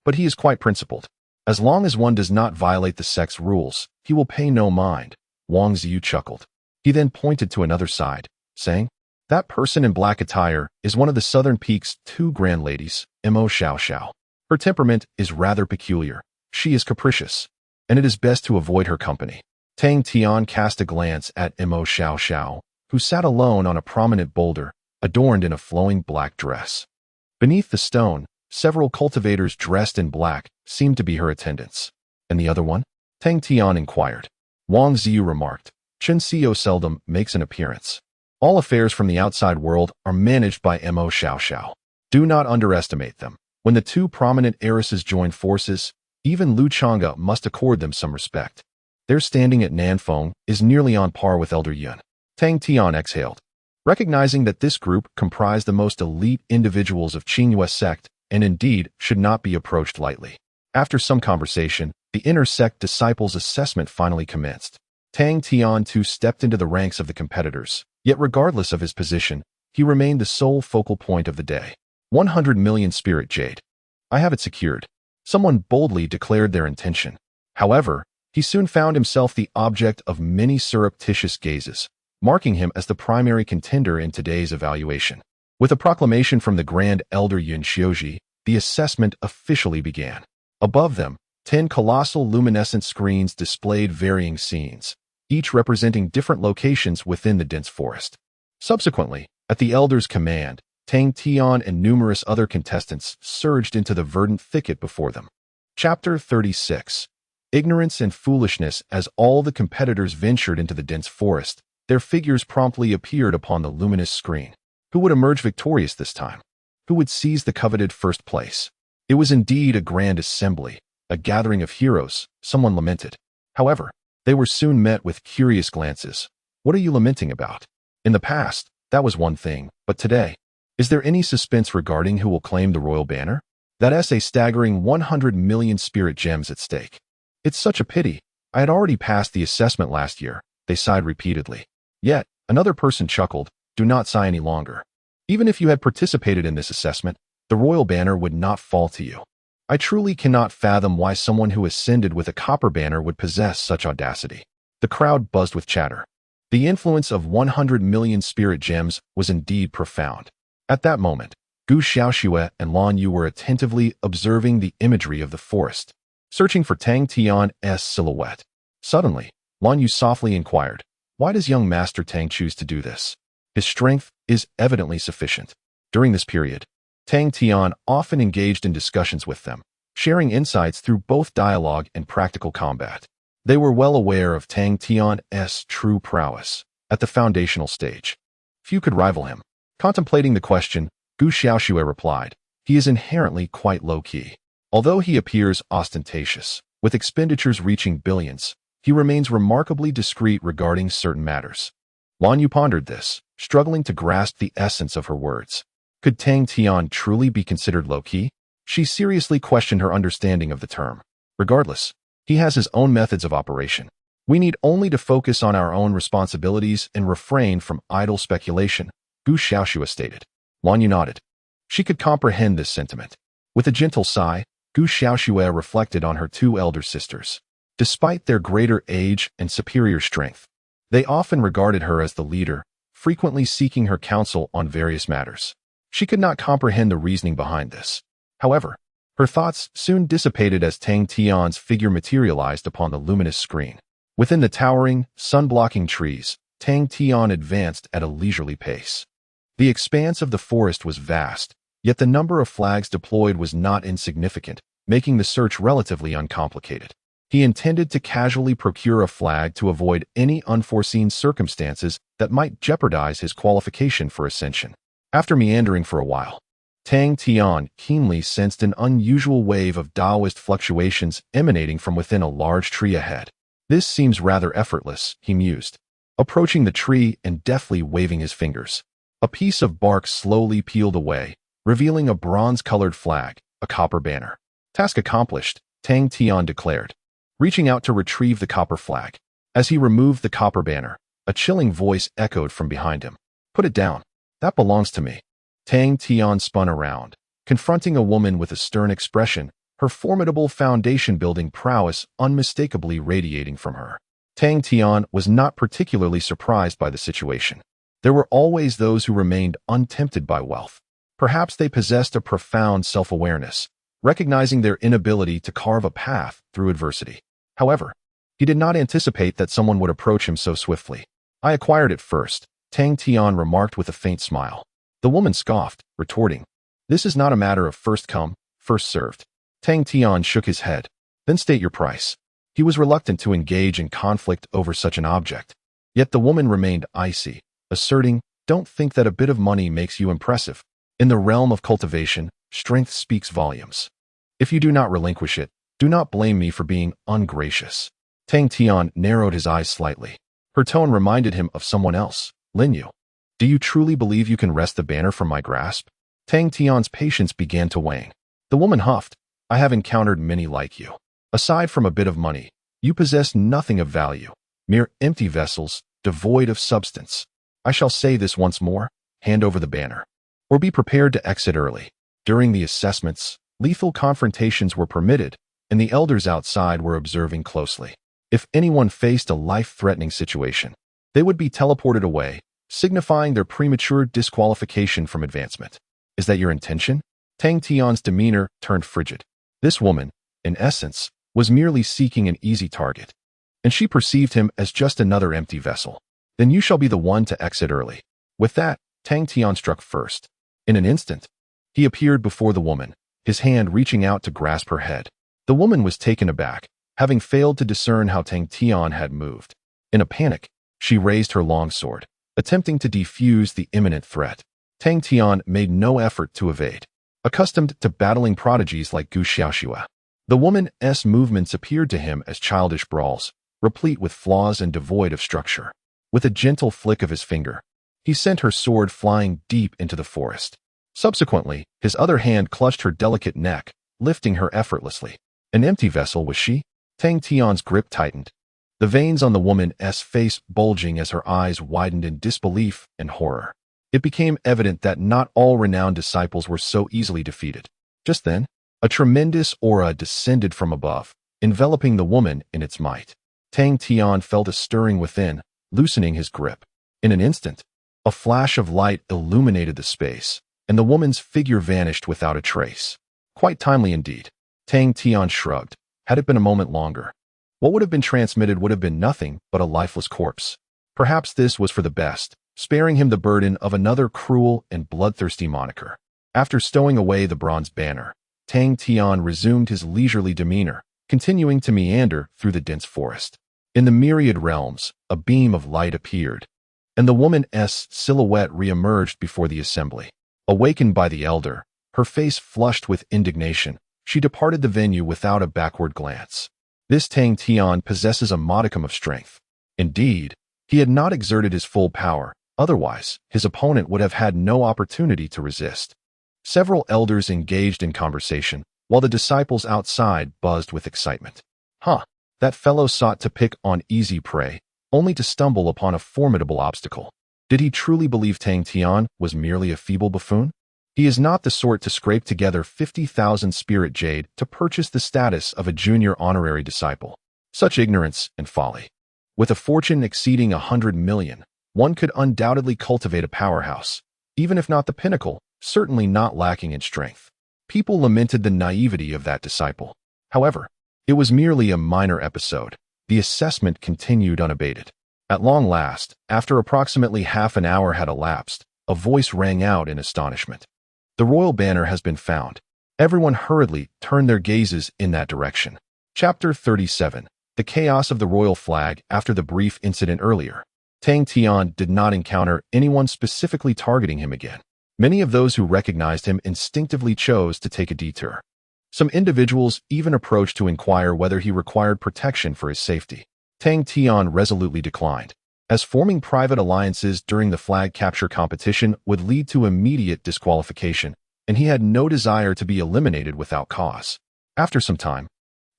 but he is quite principled. As long as one does not violate the sect's rules, he will pay no mind. Wang Ziyu chuckled. He then pointed to another side, saying, that person in black attire is one of the Southern Peak's two grand ladies, Emo Shia Shao. Her temperament is rather peculiar. She is capricious, and it is best to avoid her company. Tang Tian cast a glance at Emo Shia Shao, who sat alone on a prominent boulder, adorned in a flowing black dress. Beneath the stone, several cultivators dressed in black seemed to be her attendants. And the other one? Tang Tian inquired. Wang Ziyu remarked. Chen Xiao seldom makes an appearance. All affairs from the outside world are managed by Emo Shia Shao. Do not underestimate them. When the two prominent heiresses join forces, even Lu Chonga must accord them some respect. Their standing at Nanfeng is nearly on par with Elder Yun. Tang Tian exhaled. Recognizing that this group comprised the most elite individuals of Qingyue sect and indeed should not be approached lightly. After some conversation, the inner sect disciples' assessment finally commenced. Tang Tian too stepped into the ranks of the competitors, yet regardless of his position, he remained the sole focal point of the day. 100 million spirit Jade. I have it secured. Someone boldly declared their intention. However, he soon found himself the object of many surreptitious gazes, marking him as the primary contender in today's evaluation. With a proclamation from the Grand Elder Yun Xiuji, the assessment officially began. Above them, 10 colossal luminescent screens displayed varying scenes, each representing different locations within the dense forest. Subsequently, at the Elder's command, Tang Tian and numerous other contestants surged into the verdant thicket before them. Chapter 36. Ignorance and foolishness. As all the competitors ventured into the dense forest, their figures promptly appeared upon the luminous screen. Who would emerge victorious this time? Who would seize the coveted first place? It was indeed a grand assembly, a gathering of heroes, someone lamented. However, they were soon met with curious glances. What are you lamenting about? In the past, that was one thing, but today, is there any suspense regarding who will claim the royal banner? That's a staggering 100 million spirit gems at stake. It's such a pity. I had already passed the assessment last year, they sighed repeatedly. Yet, another person chuckled. Do not sigh any longer. Even if you had participated in this assessment, the royal banner would not fall to you. I truly cannot fathom why someone who ascended with a copper banner would possess such audacity. The crowd buzzed with chatter. The influence of 100 million spirit gems was indeed profound. At that moment, Gu Xiaoxue and Lan Yu were attentively observing the imagery of the forest, searching for Tang Tian's silhouette. Suddenly, Lan Yu softly inquired, why does young Master Tang choose to do this? His strength is evidently sufficient. During this period, Tang Tian often engaged in discussions with them, sharing insights through both dialogue and practical combat. They were well aware of Tang Tian's true prowess at the foundational stage. Few could rival him. Contemplating the question, Gu Xiaoxue replied, he is inherently quite low-key. Although he appears ostentatious, with expenditures reaching billions, he remains remarkably discreet regarding certain matters. Lan Yu pondered this, struggling to grasp the essence of her words. Could Tang Tian truly be considered low-key? She seriously questioned her understanding of the term. Regardless, he has his own methods of operation. We need only to focus on our own responsibilities and refrain from idle speculation, Gu Xiaoxue stated. Lan Yu nodded. She could comprehend this sentiment. With a gentle sigh, Gu Xiaoxue reflected on her two elder sisters. Despite their greater age and superior strength, they often regarded her as the leader, frequently seeking her counsel on various matters. She could not comprehend the reasoning behind this. However, her thoughts soon dissipated as Tang Tian's figure materialized upon the luminous screen. Within the towering, sun-blocking trees, Tang Tian advanced at a leisurely pace. The expanse of the forest was vast, yet the number of flags deployed was not insignificant, making the search relatively uncomplicated. He intended to casually procure a flag to avoid any unforeseen circumstances that might jeopardize his qualification for ascension. After meandering for a while, Tang Tian keenly sensed an unusual wave of Taoist fluctuations emanating from within a large tree ahead. This seems rather effortless, he mused, approaching the tree and deftly waving his fingers. A piece of bark slowly peeled away, revealing a bronze-colored flag, a copper banner. Task accomplished, Tang Tian declared, reaching out to retrieve the copper flag. As he removed the copper banner, a chilling voice echoed from behind him. Put it down. That belongs to me. Tang Tian spun around, confronting a woman with a stern expression, her formidable foundation-building prowess unmistakably radiating from her. Tang Tian was not particularly surprised by the situation. There were always those who remained untempted by wealth. Perhaps they possessed a profound self-awareness, recognizing their inability to carve a path through adversity. However, he did not anticipate that someone would approach him so swiftly. I acquired it first, Tang Tian remarked with a faint smile. The woman scoffed, retorting, This is not a matter of first come, first served. Tang Tian shook his head. Then state your price. He was reluctant to engage in conflict over such an object. Yet the woman remained icy, asserting, don't think that a bit of money makes you impressive. In the realm of cultivation, strength speaks volumes. If you do not relinquish it, do not blame me for being ungracious. Tang Tian narrowed his eyes slightly. Her tone reminded him of someone else, Lin Yu. Do you truly believe you can wrest the banner from my grasp? Tang Tian's patience began to wane. The woman huffed. I have encountered many like you. Aside from a bit of money, you possess nothing of value, mere empty vessels, devoid of substance. I shall say this once more, hand over the banner. Or be prepared to exit early. During the assessments, lethal confrontations were permitted, and the elders outside were observing closely. If anyone faced a life-threatening situation, they would be teleported away, signifying their premature disqualification from advancement. Is that your intention? Tang Tian's demeanor turned frigid. This woman, in essence, was merely seeking an easy target, and she perceived him as just another empty vessel. Then you shall be the one to exit early. With that, Tang Tian struck first. In an instant, he appeared before the woman, his hand reaching out to grasp her head. The woman was taken aback, having failed to discern how Tang Tian had moved. In a panic, she raised her long sword, attempting to defuse the imminent threat. Tang Tian made no effort to evade. Accustomed to battling prodigies like Gu Xiaoxue, the woman's movements appeared to him as childish brawls, replete with flaws and devoid of structure. With a gentle flick of his finger, he sent her sword flying deep into the forest. Subsequently, his other hand clutched her delicate neck, lifting her effortlessly. An empty vessel was she? Tang Tian's grip tightened, the veins on the woman's face bulging as her eyes widened in disbelief and horror. It became evident that not all renowned disciples were so easily defeated. Just then, a tremendous aura descended from above, enveloping the woman in its might. Tang Tian felt a stirring within, loosening his grip. In an instant, a flash of light illuminated the space, and the woman's figure vanished without a trace. Quite timely indeed. Tang Tian shrugged. Had it been a moment longer, what would have been transmitted would have been nothing but a lifeless corpse. Perhaps this was for the best, sparing him the burden of another cruel and bloodthirsty moniker. After stowing away the bronze banner, Tang Tian resumed his leisurely demeanor, continuing to meander through the dense forest. In the myriad realms, a beam of light appeared, and the woman's silhouette re-emerged before the assembly. Awakened by the elder, her face flushed with indignation, she departed the venue without a backward glance. This Tang Tian possesses a modicum of strength. Indeed, he had not exerted his full power, otherwise his opponent would have had no opportunity to resist. Several elders engaged in conversation, while the disciples outside buzzed with excitement. That fellow sought to pick on easy prey, only to stumble upon a formidable obstacle. Did he truly believe Tang Tian was merely a feeble buffoon? He is not the sort to scrape together 50,000 spirit jade to purchase the status of a junior honorary disciple. Such ignorance and folly. With a fortune exceeding 100 million, one could undoubtedly cultivate a powerhouse, even if not the pinnacle, certainly not lacking in strength. People lamented the naivety of that disciple. However, it was merely a minor episode. The assessment continued unabated. At long last, after approximately half an hour had elapsed, a voice rang out in astonishment. The royal banner has been found. Everyone hurriedly turned their gazes in that direction. Chapter 37. The chaos of the royal flag after the brief incident earlier. Tang Tian did not encounter anyone specifically targeting him again. Many of those who recognized him instinctively chose to take a detour. Some individuals even approached to inquire whether he required protection for his safety. Tang Tian resolutely declined, as forming private alliances during the flag capture competition would lead to immediate disqualification, and he had no desire to be eliminated without cause. After some time,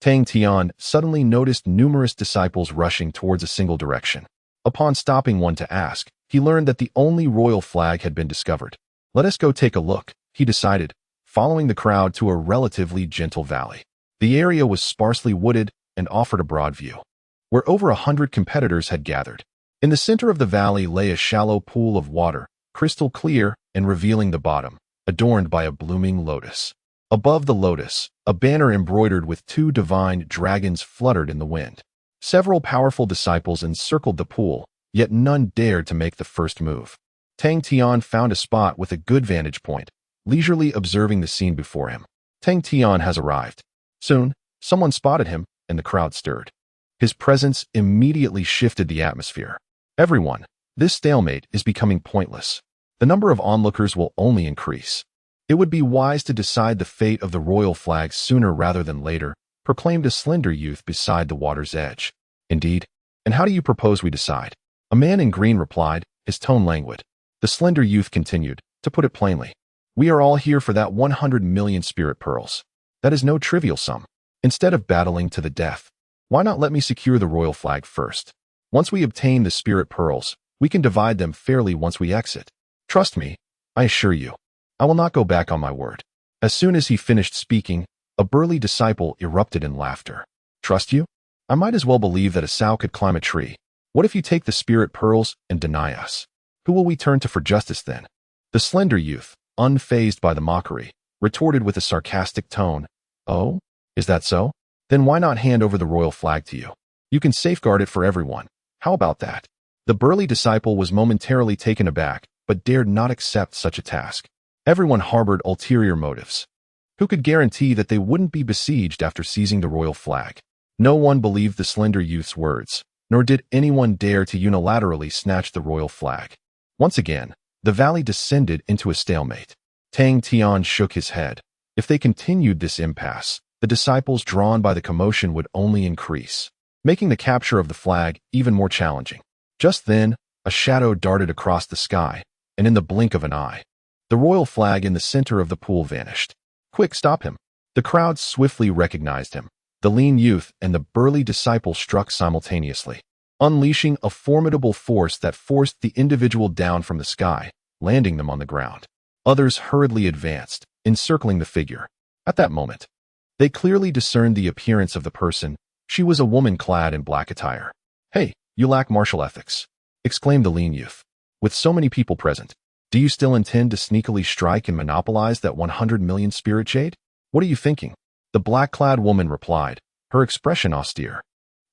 Tang Tian suddenly noticed numerous disciples rushing towards a single direction. Upon stopping one to ask, he learned that the only royal flag had been discovered. Let us go take a look, he decided, following the crowd to a relatively gentle valley. The area was sparsely wooded and offered a broad view, where over 100 competitors had gathered. In the center of the valley lay a shallow pool of water, crystal clear and revealing the bottom, adorned by a blooming lotus. Above the lotus, a banner embroidered with 2 divine dragons fluttered in the wind. Several powerful disciples encircled the pool, yet none dared to make the first move. Tang Tian found a spot with a good vantage point, leisurely observing the scene before him. Tang Tian has arrived. Soon, someone spotted him, and the crowd stirred. His presence immediately shifted the atmosphere. Everyone, this stalemate is becoming pointless. The number of onlookers will only increase. It would be wise to decide the fate of the royal flag sooner rather than later, proclaimed a slender youth beside the water's edge. Indeed, and how do you propose we decide? A man in green replied, his tone languid. The slender youth continued, to put it plainly. We are all here for that 100 million spirit pearls. That is no trivial sum. Instead of battling to the death, why not let me secure the royal flag first? Once we obtain the spirit pearls, we can divide them fairly once we exit. Trust me, I assure you, I will not go back on my word. As soon as he finished speaking, a burly disciple erupted in laughter. Trust you? I might as well believe that a sow could climb a tree. What if you take the spirit pearls and deny us? Who will we turn to for justice then? The slender youth, unfazed by the mockery, retorted with a sarcastic tone. Oh, is that so? Then why not hand over the royal flag to you? You can safeguard it for everyone. How about that? The burly disciple was momentarily taken aback, but dared not accept such a task. Everyone harbored ulterior motives. Who could guarantee that they wouldn't be besieged after seizing the royal flag? No one believed the slender youth's words, nor did anyone dare to unilaterally snatch the royal flag. Once again, the valley descended into a stalemate. Tang Tian shook his head. If they continued this impasse, the disciples drawn by the commotion would only increase, making the capture of the flag even more challenging. Just then, a shadow darted across the sky, and in the blink of an eye, the royal flag in the center of the pool vanished. Quick, stop him! The crowd swiftly recognized him. The lean youth and the burly disciple struck simultaneously, unleashing a formidable force that forced the individual down from the sky, landing them on the ground. Others hurriedly advanced, encircling the figure. At that moment, they clearly discerned the appearance of the person. She was a woman clad in black attire. Hey, you lack martial ethics, exclaimed the lean youth. With so many people present, do you still intend to sneakily strike and monopolize that 100 million spirit jade? What are you thinking? The black-clad woman replied, her expression austere.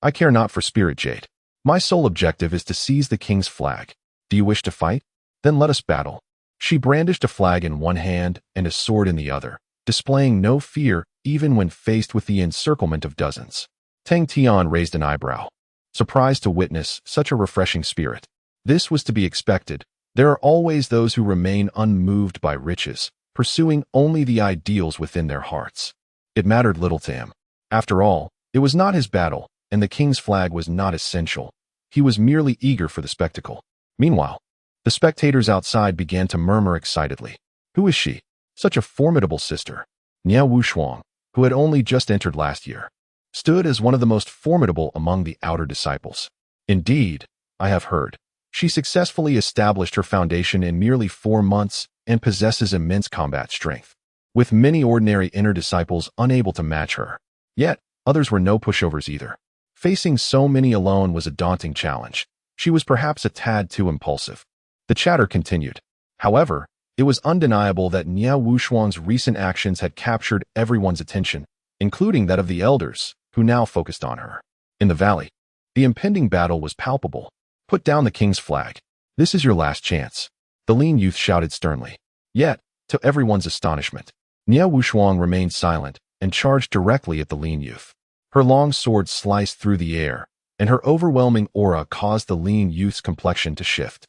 I care not for spirit jade. My sole objective is to seize the king's flag. Do you wish to fight? Then let us battle. She brandished a flag in one hand and a sword in the other, displaying no fear even when faced with the encirclement of dozens. Tang Tian raised an eyebrow, surprised to witness such a refreshing spirit. This was to be expected. There are always those who remain unmoved by riches, pursuing only the ideals within their hearts. It mattered little to him. After all, it was not his battle, and the king's flag was not essential. He was merely eager for the spectacle. Meanwhile, the spectators outside began to murmur excitedly. Who is she? Such a formidable sister. Niao Wushuang, who had only just entered last year, stood as one of the most formidable among the outer disciples. Indeed, I have heard, she successfully established her foundation in merely 4 months and possesses immense combat strength, with many ordinary inner disciples unable to match her. Yet, others were no pushovers either. Facing so many alone was a daunting challenge. She was perhaps a tad too impulsive. The chatter continued. However, it was undeniable that Niao Wushuang's recent actions had captured everyone's attention, including that of the elders, who now focused on her. In the valley, the impending battle was palpable. Put down the king's flag. This is your last chance, the lean youth shouted sternly. Yet, to everyone's astonishment, Niao Wushuang remained silent and charged directly at the lean youth. Her long sword sliced through the air, and her overwhelming aura caused the lean youth's complexion to shift.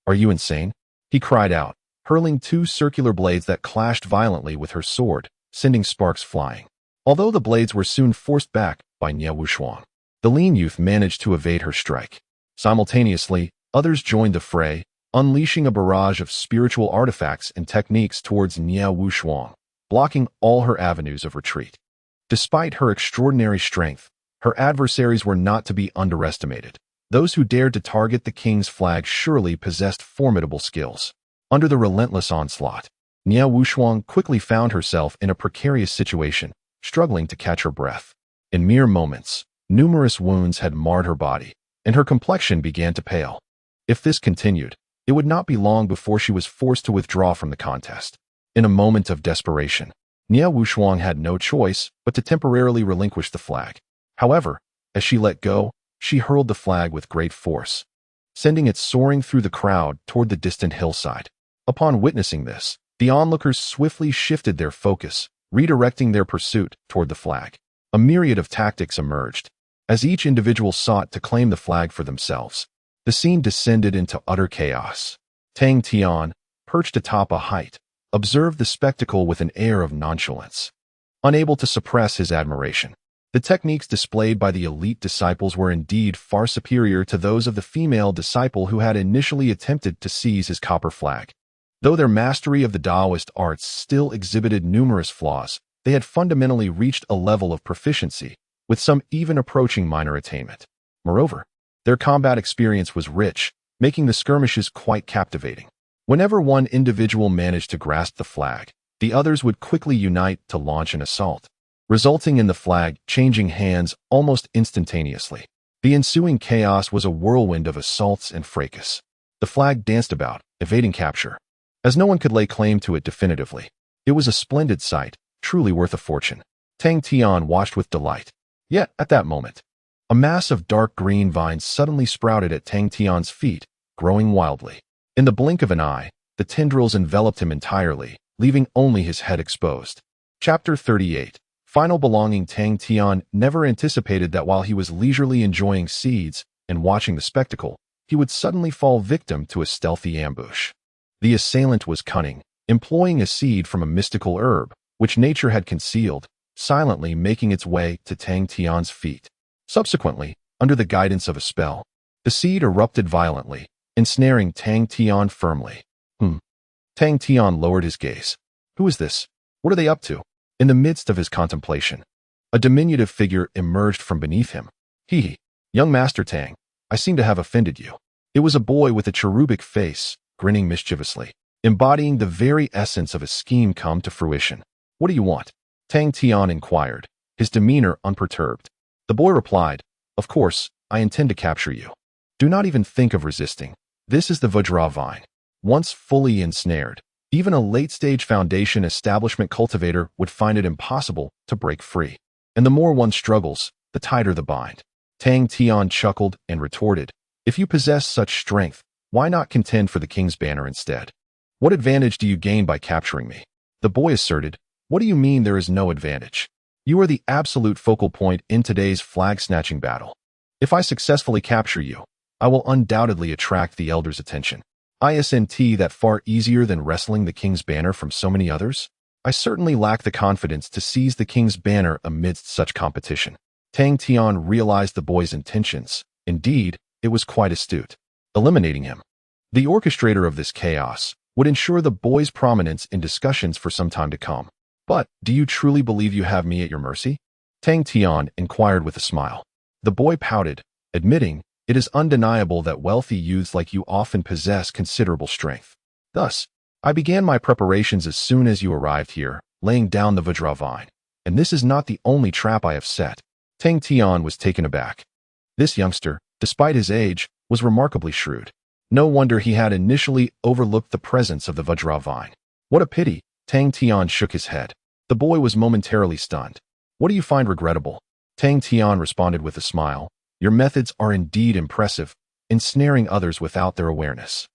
Are you insane? He cried out, hurling 2 circular blades that clashed violently with her sword, sending sparks flying. Although the blades were soon forced back by Niao Wushuang, the lean youth managed to evade her strike. Simultaneously, others joined the fray, unleashing a barrage of spiritual artifacts and techniques towards Niao Wushuang, blocking all her avenues of retreat. Despite her extraordinary strength, her adversaries were not to be underestimated. Those who dared to target the king's flag surely possessed formidable skills. Under the relentless onslaught, Niao Wushuang quickly found herself in a precarious situation, struggling to catch her breath. In mere moments, numerous wounds had marred her body, and her complexion began to pale. If this continued, it would not be long before she was forced to withdraw from the contest. In a moment of desperation, Niao Wushuang had no choice but to temporarily relinquish the flag. However, as she let go, she hurled the flag with great force, sending it soaring through the crowd toward the distant hillside. Upon witnessing this, The onlookers swiftly shifted their focus, redirecting their pursuit toward the flag. A myriad of tactics emerged, as each individual sought to claim the flag for themselves. The scene descended into utter chaos. Tang Tian, perched atop a height, observed the spectacle with an air of nonchalance, unable to suppress his admiration. The techniques displayed by the elite disciples were indeed far superior to those of the female disciple who had initially attempted to seize his copper flag. Though their mastery of the Taoist arts still exhibited numerous flaws, they had fundamentally reached a level of proficiency, with some even approaching minor attainment. Moreover, their combat experience was rich, making the skirmishes quite captivating. Whenever one individual managed to grasp the flag, the others would quickly unite to launch an assault, resulting in the flag changing hands almost instantaneously. The ensuing chaos was a whirlwind of assaults and fracas. The flag danced about, evading capture, as no one could lay claim to it definitively. It was a splendid sight, truly worth a fortune. Tang Tian watched with delight. Yet, at that moment, a mass of dark green vines suddenly sprouted at Tang Tian's feet, growing wildly. In the blink of an eye, the tendrils enveloped him entirely, leaving only his head exposed. Chapter 38. Final belonging. Tang Tian never anticipated that while he was leisurely enjoying seeds and watching the spectacle, he would suddenly fall victim to a stealthy ambush. The assailant was cunning, employing a seed from a mystical herb, which nature had concealed, silently making its way to Tang Tian's feet. Subsequently, under the guidance of a spell, the seed erupted violently, ensnaring Tang Tian firmly. Tang Tian lowered his gaze. Who is this? What are they up to? In the midst of his contemplation, a diminutive figure emerged from beneath him. Young Master Tang, I seem to have offended you. It was a boy with a cherubic face, grinning mischievously, embodying the very essence of a scheme come to fruition. What do you want? Tang Tian inquired, his demeanor unperturbed. The boy replied, Of course, I intend to capture you. Do not even think of resisting. This is the Vajra vine. Once fully ensnared, even a late-stage foundation establishment cultivator would find it impossible to break free. And the more one struggles, the tighter the bind. Tang Tian chuckled and retorted, If you possess such strength, why not contend for the king's banner instead? What advantage do you gain by capturing me? The boy asserted, What do you mean there is no advantage? You are the absolute focal point in today's flag-snatching battle. If I successfully capture you, I will undoubtedly attract the elders' attention. Isn't that far easier than wresting the king's banner from so many others? I certainly lack the confidence to seize the king's banner amidst such competition. Tang Tian realized the boy's intentions. Indeed, it was quite astute. Eliminating him, the orchestrator of this chaos, would ensure the boy's prominence in discussions for some time to come. But, do you truly believe you have me at your mercy? Tang Tian inquired with a smile. The boy pouted, admitting, It is undeniable that wealthy youths like you often possess considerable strength. Thus, I began my preparations as soon as you arrived here, laying down the Vajra vine. And this is not the only trap I have set. Tang Tian was taken aback. This youngster, despite his age, was remarkably shrewd. No wonder he had initially overlooked the presence of the Vajra vine. What a pity. Tang Tian shook his head. The boy was momentarily stunned. What do you find regrettable? Tang Tian responded with a smile. Your methods are indeed impressive, ensnaring others without their awareness.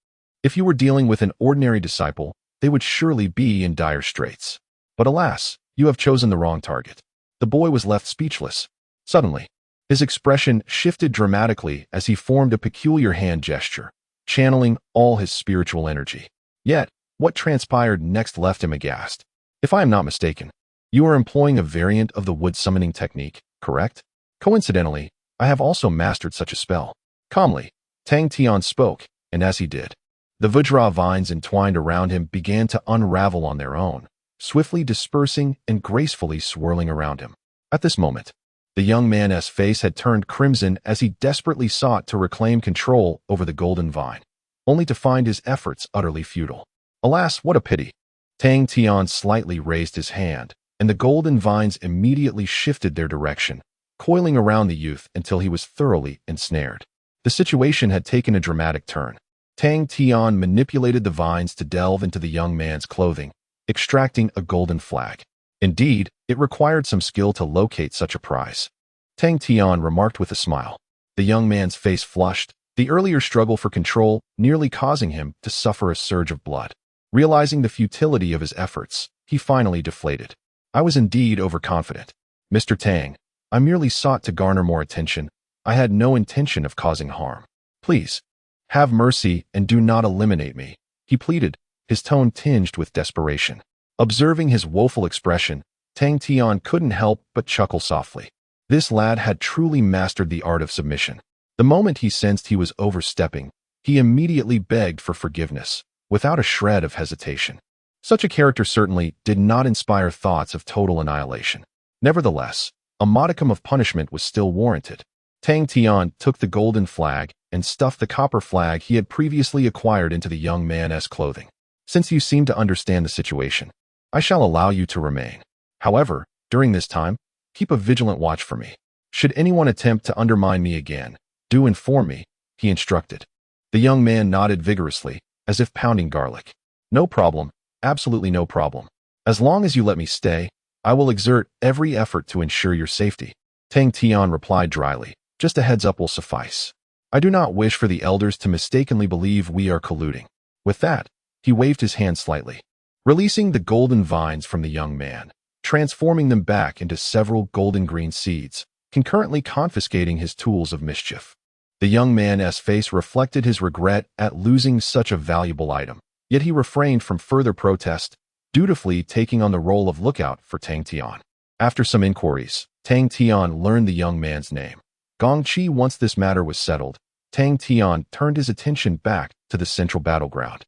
If you were dealing with an ordinary disciple, they would surely be in dire straits. But alas, you have chosen the wrong target. The boy was left speechless. Suddenly, his expression shifted dramatically as he formed a peculiar hand gesture, channeling all his spiritual energy. Yet, what transpired next left him aghast. If I am not mistaken, you are employing a variant of the wood summoning technique, correct? Coincidentally, I have also mastered such a spell. Calmly, Tang Tian spoke, and as he did, the Vajra vines entwined around him began to unravel on their own, swiftly dispersing and gracefully swirling around him. At this moment, the young man's face had turned crimson as he desperately sought to reclaim control over the golden vine, only to find his efforts utterly futile. Alas, what a pity! Tang Tian slightly raised his hand, and the golden vines immediately shifted their direction, coiling around the youth until he was thoroughly ensnared. The situation had taken a dramatic turn. Tang Tian manipulated the vines to delve into the young man's clothing, extracting a golden flag. Indeed, it required some skill to locate such a prize. Tang Tian remarked with a smile. The young man's face flushed, the earlier struggle for control nearly causing him to suffer a surge of blood. Realizing the futility of his efforts, he finally deflated. I was indeed overconfident. Mr. Tang, I merely sought to garner more attention. I had no intention of causing harm. Please, have mercy and do not eliminate me, he pleaded, his tone tinged with desperation. Observing his woeful expression, Tang Tian couldn't help but chuckle softly. This lad had truly mastered the art of submission. The moment he sensed he was overstepping, he immediately begged for forgiveness, without a shred of hesitation. Such a character certainly did not inspire thoughts of total annihilation. Nevertheless, a modicum of punishment was still warranted. Tang Tian took the golden flag and stuffed the copper flag he had previously acquired into the young man's clothing. Since you seem to understand the situation, I shall allow you to remain. However, during this time, keep a vigilant watch for me. Should anyone attempt to undermine me again, do inform me, he instructed. The young man nodded vigorously, as if pounding garlic. No problem, absolutely no problem. As long as you let me stay, I will exert every effort to ensure your safety. Tang Tian replied dryly, just a heads up will suffice. I do not wish for the elders to mistakenly believe we are colluding. With that, he waved his hand slightly, releasing the golden vines from the young man, transforming them back into several golden green seeds, concurrently confiscating his tools of mischief. The young man's face reflected his regret at losing such a valuable item, yet he refrained from further protest, dutifully taking on the role of lookout for Tang Tian. After some inquiries, Tang Tian learned the young man's name. Gongqi. Once this matter was settled, Tang Tian turned his attention back to the central battleground.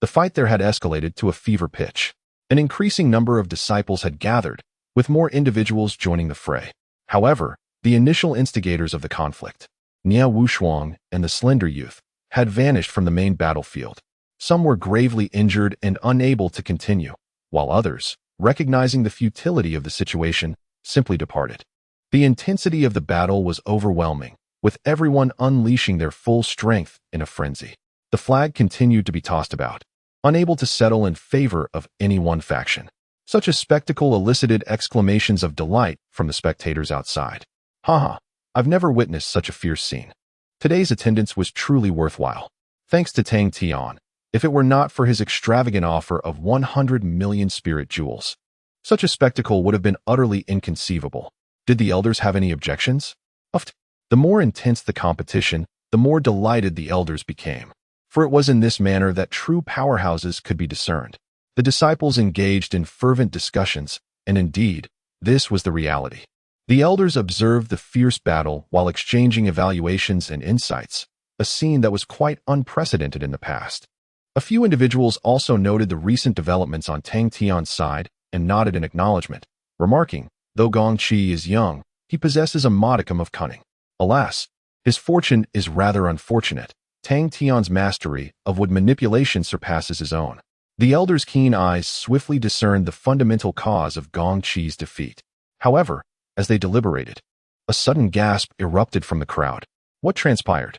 The fight there had escalated to a fever pitch. An increasing number of disciples had gathered, with more individuals joining the fray. However, the initial instigators of the conflict, Nia Wushuang and the slender youth, had vanished from the main battlefield. Some were gravely injured and unable to continue, while others, recognizing the futility of the situation, simply departed. The intensity of the battle was overwhelming, with everyone unleashing their full strength in a frenzy. The flag continued to be tossed about, unable to settle in favor of any one faction. Such a spectacle elicited exclamations of delight from the spectators outside. Haha, I've never witnessed such a fierce scene. Today's attendance was truly worthwhile. Thanks to Tang Tian, if it were not for his extravagant offer of 100 million spirit jewels. Such a spectacle would have been utterly inconceivable. Did the elders have any objections? The more intense the competition, the more delighted the elders became, for it was in this manner that true powerhouses could be discerned. The disciples engaged in fervent discussions, and indeed, this was the reality. The elders observed the fierce battle while exchanging evaluations and insights, a scene that was quite unprecedented in the past. A few individuals also noted the recent developments on Tang Tian's side and nodded in acknowledgement, remarking, though Gongqi is young, he possesses a modicum of cunning. Alas, his fortune is rather unfortunate. Tang Tian's mastery of wood manipulation surpasses his own. The elders' keen eyes swiftly discerned the fundamental cause of Gongqi's defeat. However, as they deliberated, a sudden gasp erupted from the crowd. What transpired?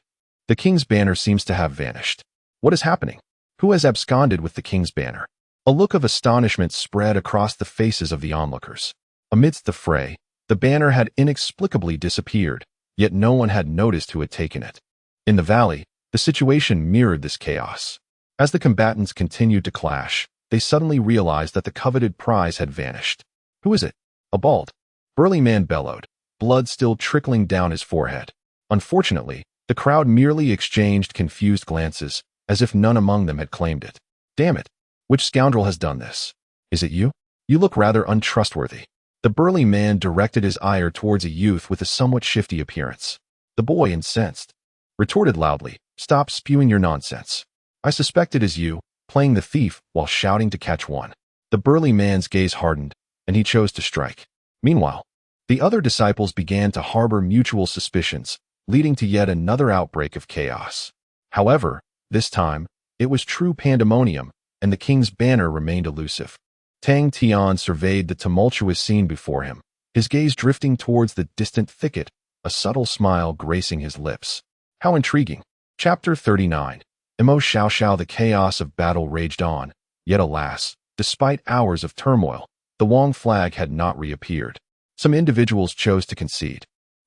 The king's banner seems to have vanished. What is happening? Who has absconded with the king's banner? A look of astonishment spread across the faces of the onlookers. Amidst the fray, the banner had inexplicably disappeared, yet no one had noticed who had taken it. In the valley, the situation mirrored this chaos. As the combatants continued to clash, they suddenly realized that the coveted prize had vanished. Who is it? A bald, burly man bellowed, blood still trickling down his forehead. Unfortunately, the crowd merely exchanged confused glances, as if none among them had claimed it. Damn it! Which scoundrel has done this? Is it you? You look rather untrustworthy. The burly man directed his ire towards a youth with a somewhat shifty appearance. The boy, incensed, retorted loudly, "Stop spewing your nonsense. I suspect it is you, playing the thief while shouting to catch one." The burly man's gaze hardened, and he chose to strike. Meanwhile, the other disciples began to harbor mutual suspicions, leading to yet another outbreak of chaos. However, this time, it was true pandemonium, and the king's banner remained elusive. Tang Tian surveyed the tumultuous scene before him, his gaze drifting towards the distant thicket, a subtle smile gracing his lips. How intriguing. Chapter 39. Emo Shia Shao. The chaos of battle raged on, yet alas, despite hours of turmoil, the Wang flag had not reappeared. Some individuals chose to concede,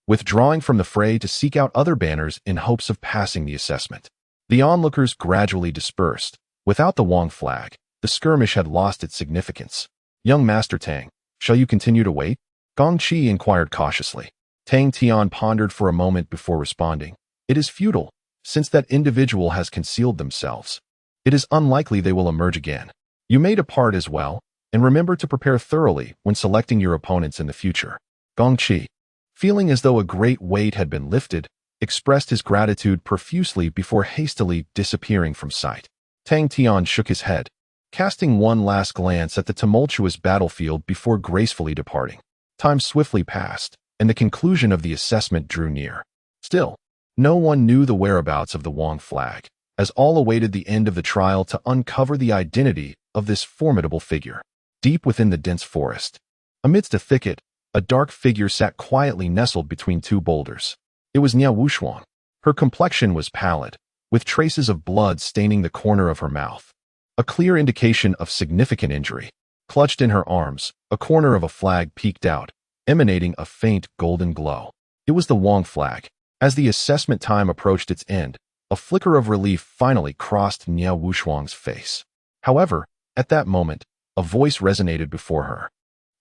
withdrawing from the fray to seek out other banners in hopes of passing the assessment. The onlookers gradually dispersed. Without the Wang flag, The skirmish had lost its significance. Young Master Tang, shall you continue to wait? Gong Qi inquired cautiously. Tang Tian pondered for a moment before responding. It is futile, since that individual has concealed themselves. It is unlikely they will emerge again. You may depart as well, and remember to prepare thoroughly when selecting your opponents in the future. Gong Qi, feeling as though a great weight had been lifted, expressed his gratitude profusely before hastily disappearing from sight. Tang Tian shook his head, casting one last glance at the tumultuous battlefield before gracefully departing. Time swiftly passed, and the conclusion of the assessment drew near. Still, no one knew the whereabouts of the Wong flag, as all awaited the end of the trial to uncover the identity of this formidable figure. Deep within the dense forest, amidst a thicket, a dark figure sat quietly nestled between two boulders. It was Niao Wushuang. Her complexion was pallid, with traces of blood staining the corner of her mouth, a clear indication of significant injury. Clutched in her arms, a corner of a flag peeked out, emanating a faint golden glow. It was the Wong flag. As the assessment time approached its end, a flicker of relief finally crossed Niao Wushuang's face. However, at that moment, a voice resonated before her.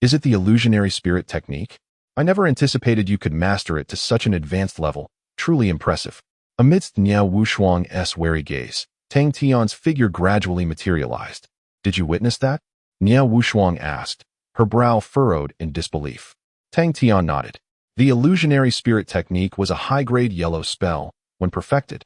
Is it the illusionary spirit technique? I never anticipated you could master it to such an advanced level. Truly impressive. Amidst Niao Wushuang's wary gaze, Tang Tian's figure gradually materialized. Did you witness that? Niao Wushuang asked, her brow furrowed in disbelief. Tang Tian nodded. The illusionary spirit technique was a high-grade yellow spell. When perfected,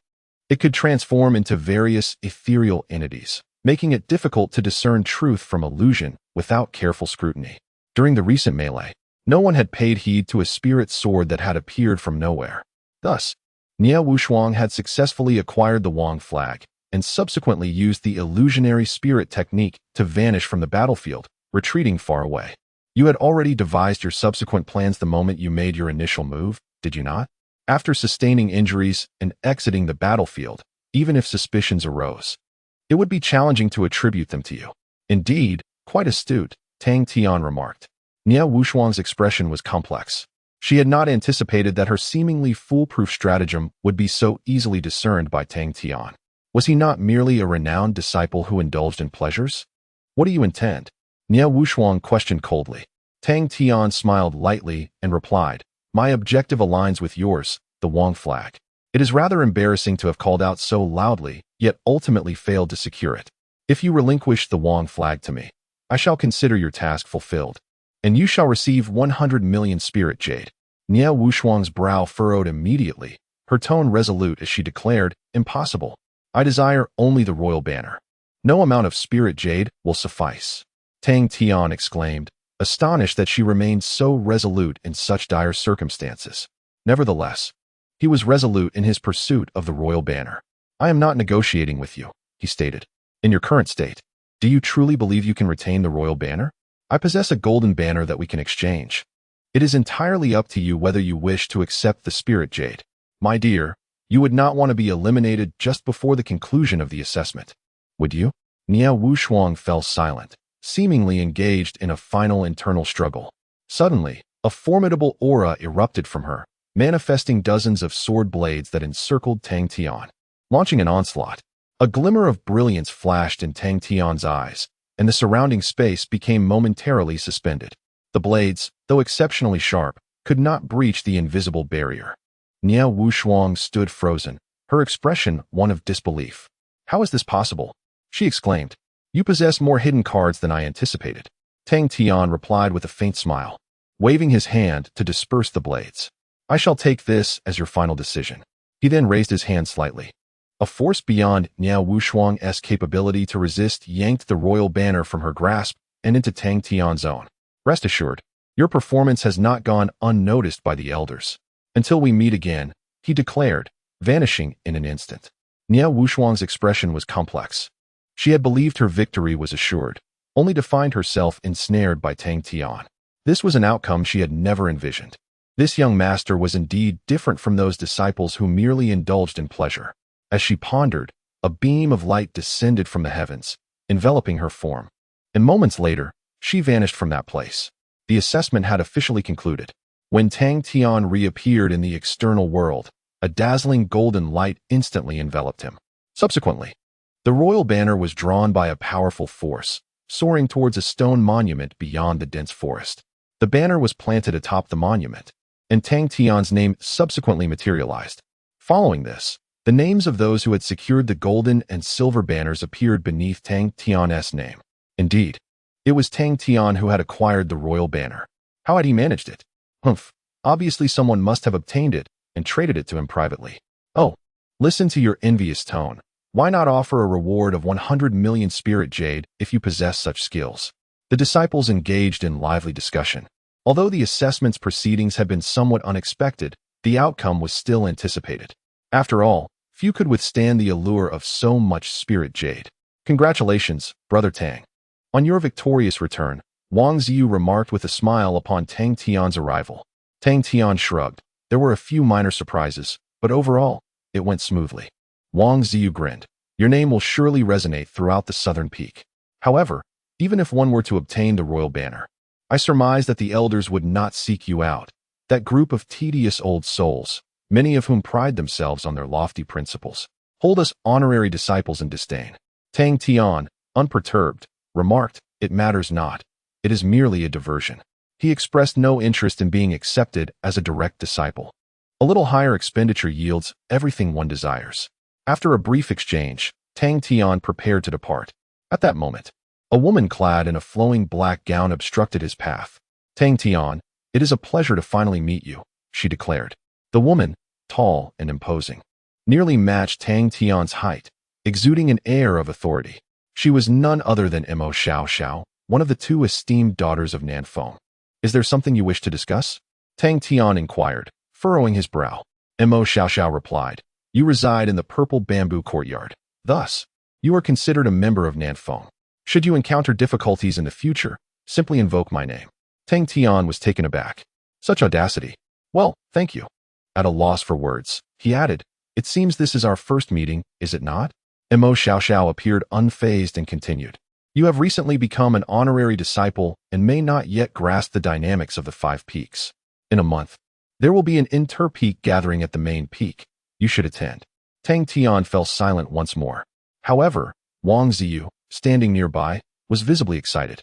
it could transform into various ethereal entities, making it difficult to discern truth from illusion without careful scrutiny. During the recent melee, no one had paid heed to a spirit sword that had appeared from nowhere. Thus, Niao Wushuang had successfully acquired the Wong flag and subsequently used the illusionary spirit technique to vanish from the battlefield, retreating far away. You had already devised your subsequent plans the moment you made your initial move, did you not? After sustaining injuries and exiting the battlefield, even if suspicions arose, it would be challenging to attribute them to you. Indeed, quite astute, Tang Tian remarked. Niao Wushuang's expression was complex. She had not anticipated that her seemingly foolproof stratagem would be so easily discerned by Tang Tian. Was he not merely a renowned disciple who indulged in pleasures? What do you intend? Niao Wushuang questioned coldly. Tang Tian smiled lightly and replied, my objective aligns with yours, the Wong flag. It is rather embarrassing to have called out so loudly, yet ultimately failed to secure it. If you relinquish the Wong flag to me, I shall consider your task fulfilled, and you shall receive 100 million spirit jade. Niao Wushuang's brow furrowed immediately, her tone resolute as she declared, impossible. I desire only the royal banner. No amount of spirit jade will suffice. Tang Tian exclaimed, astonished that she remained so resolute in such dire circumstances. Nevertheless, he was resolute in his pursuit of the royal banner. I am not negotiating with you, he stated. In your current state, do you truly believe you can retain the royal banner? I possess a golden banner that we can exchange. It is entirely up to you whether you wish to accept the spirit jade. My dear, you would not want to be eliminated just before the conclusion of the assessment, would you? Niao Wushuang fell silent, seemingly engaged in a final internal struggle. Suddenly, a formidable aura erupted from her, manifesting dozens of sword blades that encircled Tang Tian. Launching an onslaught, a glimmer of brilliance flashed in Tang Tian's eyes, and the surrounding space became momentarily suspended. The blades, though exceptionally sharp, could not breach the invisible barrier. Niao Wushuang stood frozen, her expression one of disbelief. How is this possible? She exclaimed. You possess more hidden cards than I anticipated. Tang Tian replied with a faint smile, waving his hand to disperse the blades. I shall take this as your final decision. He then raised his hand slightly. A force beyond Niao Wushuang's capability to resist yanked the royal banner from her grasp and into Tang Tian's own. Rest assured, your performance has not gone unnoticed by the elders. Until we meet again, he declared, vanishing in an instant. Niao Wushuang's expression was complex. She had believed her victory was assured, only to find herself ensnared by Tang Tian. This was an outcome she had never envisioned. This young master was indeed different from those disciples who merely indulged in pleasure. As she pondered, a beam of light descended from the heavens, enveloping her form. And moments later, she vanished from that place. The assessment had officially concluded. When Tang Tian reappeared in the external world, a dazzling golden light instantly enveloped him. Subsequently, The royal banner was drawn by a powerful force, soaring towards a stone monument beyond the dense forest. The banner was planted atop the monument, and Tang Tian's name subsequently materialized. Following this, the names of those who had secured the golden and silver banners appeared beneath Tang Tian's name. Indeed, it was Tang Tian who had acquired the royal banner. How had he managed it? Humph, obviously someone must have obtained it and traded it to him privately. Oh, listen to your envious tone. Why not offer a reward of 100 million spirit jade if you possess such skills? The disciples engaged in lively discussion. Although the assessment's proceedings had been somewhat unexpected, the outcome was still anticipated. After all, few could withstand the allure of so much spirit jade. Congratulations, Brother Tang. On your victorious return, Wang Ziyu remarked with a smile upon Tang Tian's arrival. Tang Tian shrugged. There were a few minor surprises, but overall, it went smoothly. Wang Ziyu grinned. Your name will surely resonate throughout the southern peak. However, even if one were to obtain the royal banner, I surmise that the elders would not seek you out. That group of tedious old souls, many of whom pride themselves on their lofty principles, hold us honorary disciples in disdain. Tang Tian, unperturbed, remarked, It matters not. It is merely a diversion. He expressed no interest in being accepted as a direct disciple. A little higher expenditure yields everything one desires. After a brief exchange, Tang Tian prepared to depart. At that moment, a woman clad in a flowing black gown obstructed his path. Tang Tian, it is a pleasure to finally meet you, she declared. The woman, tall and imposing, nearly matched Tang Tian's height, exuding an air of authority. She was none other than Emo Shia Shao, one of the two esteemed daughters of Nanfeng. Is there something you wish to discuss? Tang Tian inquired, furrowing his brow. Emo Shia Shao replied, You reside in the purple bamboo courtyard. Thus, you are considered a member of Nanfeng. Should you encounter difficulties in the future, simply invoke my name. Tang Tian was taken aback. Such audacity. Well, thank you. At a loss for words, he added, It seems this is our first meeting, is it not? Emo Shia Shao appeared unfazed and continued. You have recently become an honorary disciple and may not yet grasp the dynamics of the 5 peaks. In a month, there will be an inter-peak gathering at the main peak. You should attend. Tang Tian fell silent once more. However, Wang Ziyu, standing nearby, was visibly excited,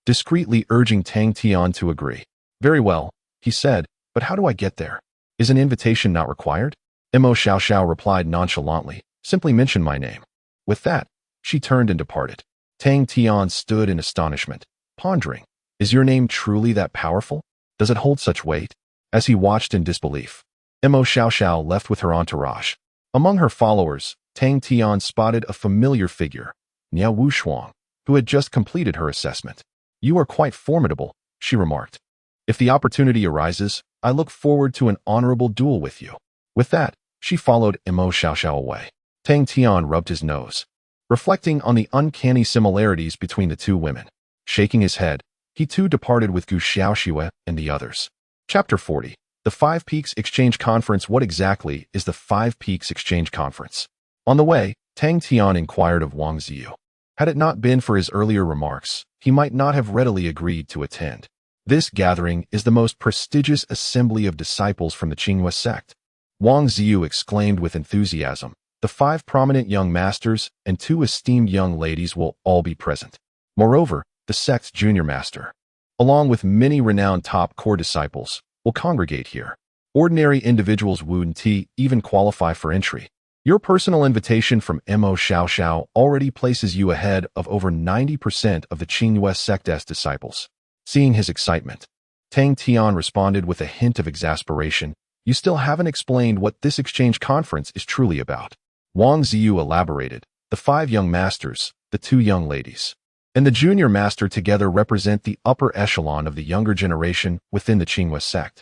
discreetly urging Tang Tian to agree. Very well, he said, but how do I get there? Is an invitation not required? Emo Shia Shao replied nonchalantly, Simply mention my name. With that, she turned and departed. Tang Tian stood in astonishment, pondering, Is your name truly that powerful? Does it hold such weight? As he watched in disbelief, Emo Shia Shao left with her entourage. Among her followers, Tang Tian spotted a familiar figure, Niao Wushuang, who had just completed her assessment. You are quite formidable, she remarked. If the opportunity arises, I look forward to an honorable duel with you. With that, she followed Emo Shia Shao away. Tang Tian rubbed his nose, reflecting on the uncanny similarities between the two women. Shaking his head, he too departed with Gu Xiaoxue and the others. Chapter 40. The 5 Peaks Exchange Conference. What exactly is the 5 Peaks Exchange Conference? On the way, Tang Tian inquired of Wang Ziyu. Had it not been for his earlier remarks, he might not have readily agreed to attend. This gathering is the most prestigious assembly of disciples from the Qinghua sect. Wang Ziyu exclaimed with enthusiasm. The 5 prominent young masters and 2 esteemed young ladies will all be present. Moreover, the sect's junior master, along with many renowned top core disciples, will congregate here. Ordinary individuals wouldn't even qualify for entry. Your personal invitation from Emo Shia Shao already places you ahead of over 90% of the Qinghua sect's disciples. Seeing his excitement, Tang Tian responded with a hint of exasperation. You still haven't explained what this exchange conference is truly about. Wang Ziyu elaborated. The 5 young masters, the 2 young ladies, and the junior master together represent the upper echelon of the younger generation within the Qinghua sect.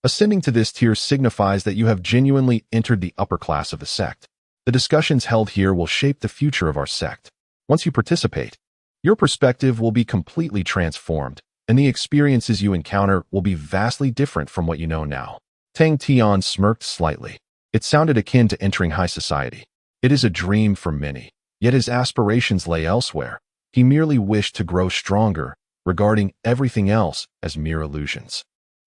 Ascending to this tier signifies that you have genuinely entered the upper class of the sect. The discussions held here will shape the future of our sect. Once you participate, your perspective will be completely transformed, and the experiences you encounter will be vastly different from what you know now. Tang Tian smirked slightly. It sounded akin to entering high society. It is a dream for many, yet his aspirations lay elsewhere. He merely wished to grow stronger, regarding everything else as mere illusions.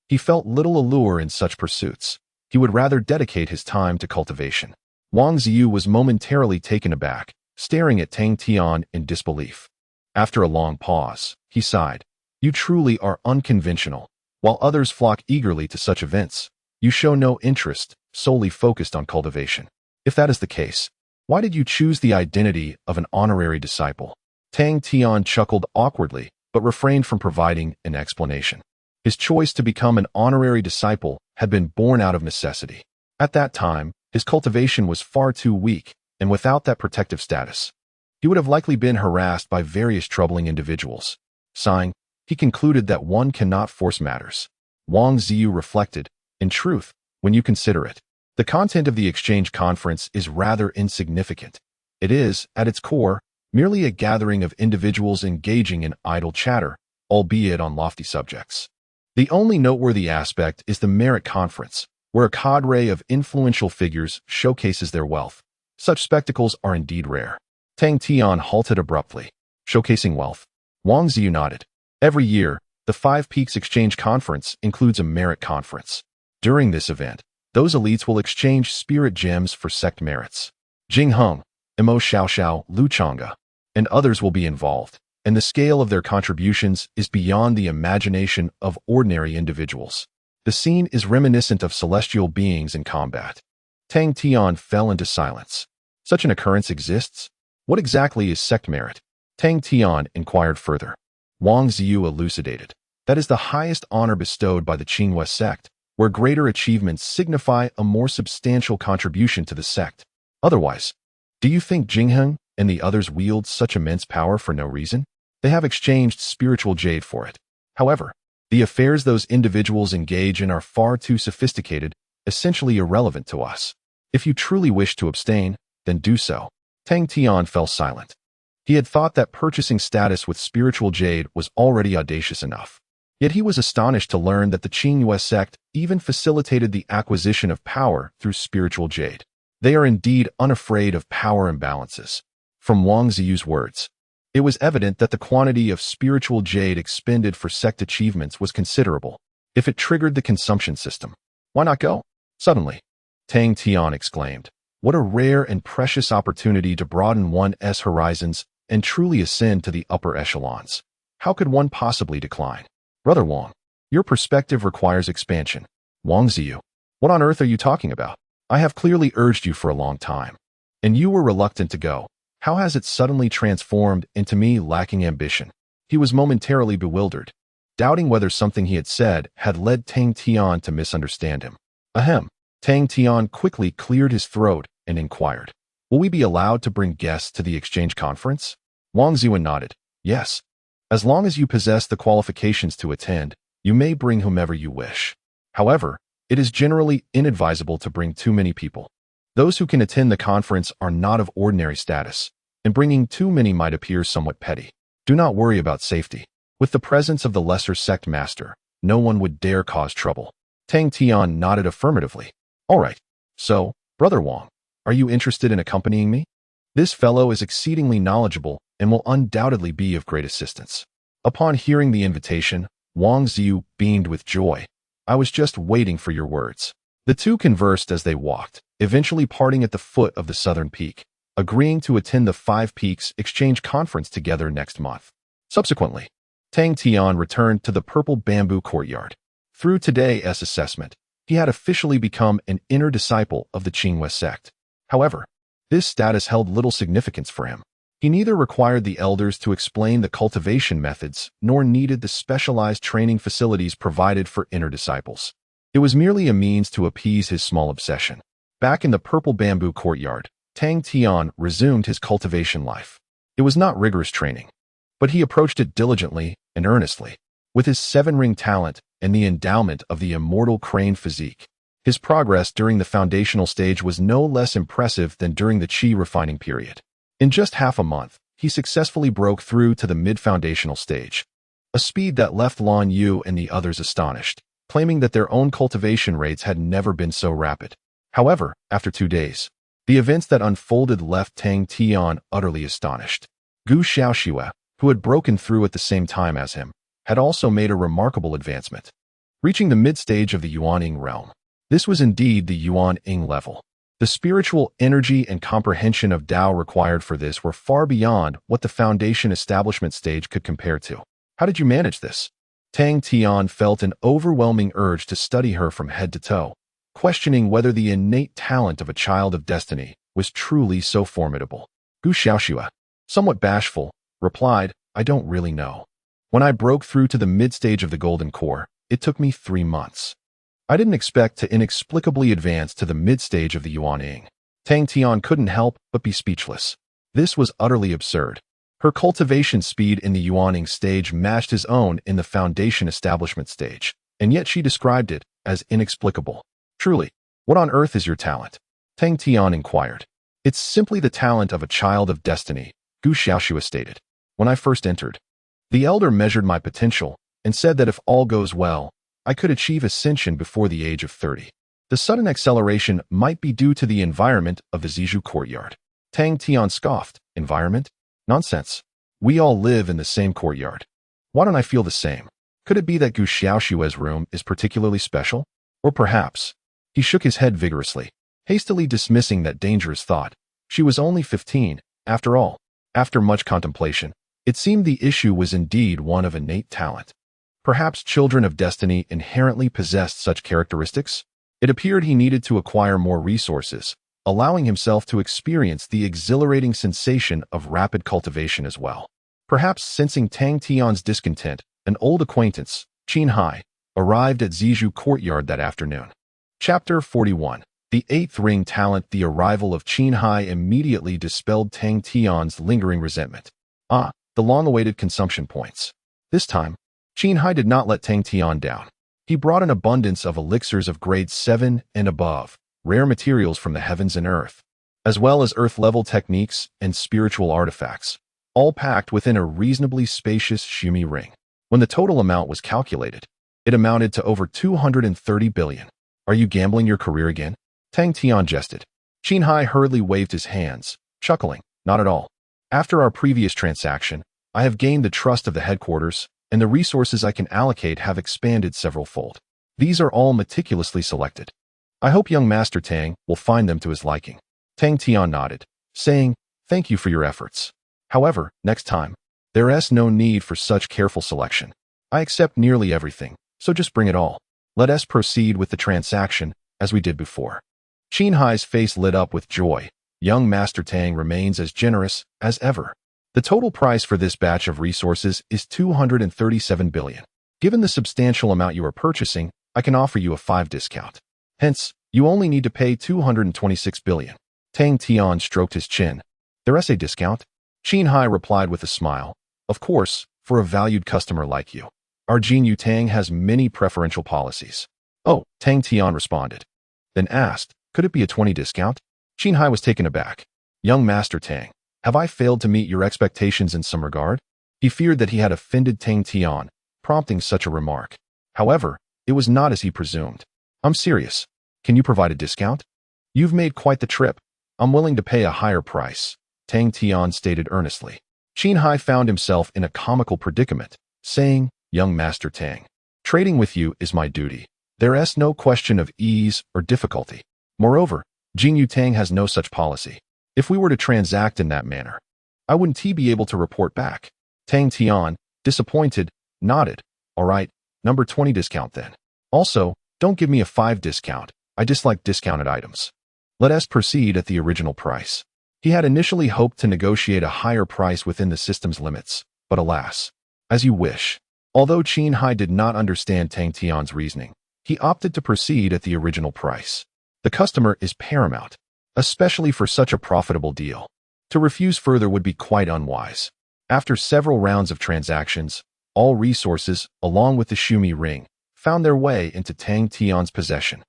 He felt little allure in such pursuits. He would rather dedicate his time to cultivation. Wang Ziyu was momentarily taken aback, staring at Tang Tian in disbelief. After a long pause, he sighed. You truly are unconventional. While others flock eagerly to such events, you show no interest, solely focused on cultivation. If that is the case, why did you choose the identity of an honorary disciple? Tang Tian chuckled awkwardly, but refrained from providing an explanation. His choice to become an honorary disciple had been born out of necessity. At that time, his cultivation was far too weak, and without that protective status, he would have likely been harassed by various troubling individuals. Sighing, he concluded that one cannot force matters. Wang Ziyu reflected, in truth, when you consider it, the content of the exchange conference is rather insignificant. It is, at its core, merely a gathering of individuals engaging in idle chatter, albeit on lofty subjects. The only noteworthy aspect is the merit conference, where a cadre of influential figures showcases their wealth. Such spectacles are indeed rare. Tang Tian halted abruptly. Showcasing wealth? Wang Ziyu nodded. Every year, the Five Peaks Exchange Conference includes a merit conference. During this event, those elites will exchange spirit gems for sect merits. Jing Heng, Emo Shia Shao, Lu Chonga, and others will be involved, and the scale of their contributions is beyond the imagination of ordinary individuals. The scene is reminiscent of celestial beings in combat. Tang Tian fell into silence. Such an occurrence exists? What exactly is sect merit? Tang Tian inquired further. Wang Ziyu elucidated. That is the highest honor bestowed by the Qinghua sect, where greater achievements signify a more substantial contribution to the sect. Otherwise, do you think Jingheng and the others wield such immense power for no reason? They have exchanged spiritual jade for it. However, the affairs those individuals engage in are far too sophisticated, essentially irrelevant to us. If you truly wish to abstain, then do so. Tang Tian fell silent. He had thought that purchasing status with spiritual jade was already audacious enough. Yet he was astonished to learn that the Qinghua sect even facilitated the acquisition of power through spiritual jade. They are indeed unafraid of power imbalances. From Wang Ziyu's words, it was evident that the quantity of spiritual jade expended for sect achievements was considerable. If it triggered the consumption system, why not go? Suddenly, Tang Tian exclaimed, what a rare and precious opportunity to broaden one's horizons and truly ascend to the upper echelons. How could one possibly decline? Brother Wang, your perspective requires expansion. Wang Ziyu, what on earth are you talking about? I have clearly urged you for a long time, and you were reluctant to go. How has it suddenly transformed into me lacking ambition? He was momentarily bewildered, doubting whether something he had said had led Tang Tian to misunderstand him. Ahem. Tang Tian quickly cleared his throat and inquired, will we be allowed to bring guests to the exchange conference? Wang Ziyu nodded. Yes. As long as you possess the qualifications to attend, you may bring whomever you wish. However, it is generally inadvisable to bring too many people. Those who can attend the conference are not of ordinary status, and bringing too many might appear somewhat petty. Do not worry about safety. With the presence of the lesser sect master, no one would dare cause trouble. Tang Tian nodded affirmatively. All right. So, Brother Wang, are you interested in accompanying me? This fellow is exceedingly knowledgeable and will undoubtedly be of great assistance. Upon hearing the invitation, Wang Ziyu beamed with joy. I was just waiting for your words. The two conversed as they walked, eventually parting at the foot of the southern peak, agreeing to attend the Five Peaks Exchange Conference together next month. Subsequently, Tang Tian returned to the purple bamboo courtyard. Through today's assessment, he had officially become an inner disciple of the Qinghua sect. However, this status held little significance for him. He neither required the elders to explain the cultivation methods nor needed the specialized training facilities provided for inner disciples. It was merely a means to appease his small obsession. Back in the purple bamboo courtyard, Tang Tian resumed his cultivation life. It was not rigorous training, but he approached it diligently and earnestly. With his 7-ring talent and the endowment of the immortal crane physique, his progress during the foundational stage was no less impressive than during the qi refining period. In just half a month, he successfully broke through to the mid-foundational stage, a speed that left Lan Yu and the others astonished, claiming that their own cultivation rates had never been so rapid. However, after 2 days, the events that unfolded left Tang Tian utterly astonished. Gu Xiaoxue, who had broken through at the same time as him, had also made a remarkable advancement, reaching the mid-stage of the Yuan-Ing realm. This was indeed the Yuan-Ing level. The spiritual energy and comprehension of Tao required for this were far beyond what the foundation establishment stage could compare to. How did you manage this? Tang Tian felt an overwhelming urge to study her from head to toe, questioning whether the innate talent of a child of destiny was truly so formidable. Gu Xiaoxua, somewhat bashful, replied, I don't really know. When I broke through to the mid-stage of the Golden Core, it took me 3 months. I didn't expect to inexplicably advance to the mid-stage of the Yuaning. Tang Tian couldn't help but be speechless. This was utterly absurd. Her cultivation speed in the Yuaning stage matched his own in the foundation establishment stage, and yet she described it as inexplicable. Truly, what on earth is your talent? Tang Tian inquired. It's simply the talent of a child of destiny, Gu Xiaoxua stated. When I first entered, the elder measured my potential and said that if all goes well, I could achieve ascension before the age of 30. The sudden acceleration might be due to the environment of the Zijou courtyard. Tang Tian scoffed. Environment? Nonsense. We all live in the same courtyard. Why don't I feel the same? Could it be that Gu Xiaoxua's room is particularly special? Or perhaps... He shook his head vigorously, hastily dismissing that dangerous thought. She was only 15, after all. After much contemplation, it seemed the issue was indeed one of innate talent. Perhaps children of destiny inherently possessed such characteristics? It appeared he needed to acquire more resources, allowing himself to experience the exhilarating sensation of rapid cultivation as well. Perhaps sensing Tang Tian's discontent, an old acquaintance, Qin Hai, arrived at Zijou courtyard that afternoon. Chapter 41. The Eighth Ring Talent. The arrival of Qin Hai immediately dispelled Tang Tian's lingering resentment. The long-awaited consumption points. This time, Qin Hai did not let Tang Tian down. He brought an abundance of elixirs of grade 7 and above, rare materials from the heavens and earth, as well as earth-level techniques and spiritual artifacts, all packed within a reasonably spacious Shumi ring. When the total amount was calculated, it amounted to over 230 billion. Are you gambling your career again? Tang Tian jested. Qin Hai hurriedly waved his hands, chuckling. Not at all. After our previous transaction, I have gained the trust of the headquarters, and the resources I can allocate have expanded several-fold. These are all meticulously selected. I hope young Master Tang will find them to his liking. Tang Tian nodded, saying, thank you for your efforts. However, next time, there is no need for such careful selection. I accept nearly everything, so just bring it all. Let us proceed with the transaction, as we did before. Qin Hai's face lit up with joy. Young Master Tang remains as generous as ever. The total price for this batch of resources is 237 billion. Given the substantial amount you are purchasing, I can offer you a 5 discount. Hence, you only need to pay 226 billion. Tang Tian stroked his chin. There is a discount? Qin Hai replied with a smile. Of course, for a valued customer like you. Our Jinyu Tang has many preferential policies. Oh, Tang Tian responded. Then asked, could it be a 20 discount? Qin Hai was taken aback. Young Master Tang, have I failed to meet your expectations in some regard? He feared that he had offended Tang Tian, prompting such a remark. However, it was not as he presumed. I'm serious. Can you provide a discount? You've made quite the trip. I'm willing to pay a higher price, Tang Tian stated earnestly. Qin Hai found himself in a comical predicament, saying, Young Master Tang, trading with you is my duty. There is no question of ease or difficulty. Moreover, Jinyu Tang has no such policy. If we were to transact in that manner, I wouldn't be able to report back. Tang Tian, disappointed, nodded. All right, number 20 discount then. Also, don't give me a 5 discount. I dislike discounted items. Let us proceed at the original price. He had initially hoped to negotiate a higher price within the system's limits, but alas, as you wish. Although Qin Hai did not understand Tang Tian's reasoning, he opted to proceed at the original price. The customer is paramount, especially for such a profitable deal. To refuse further would be quite unwise. After several rounds of transactions, all resources, along with the Shumi ring, found their way into Tang Tian's possession.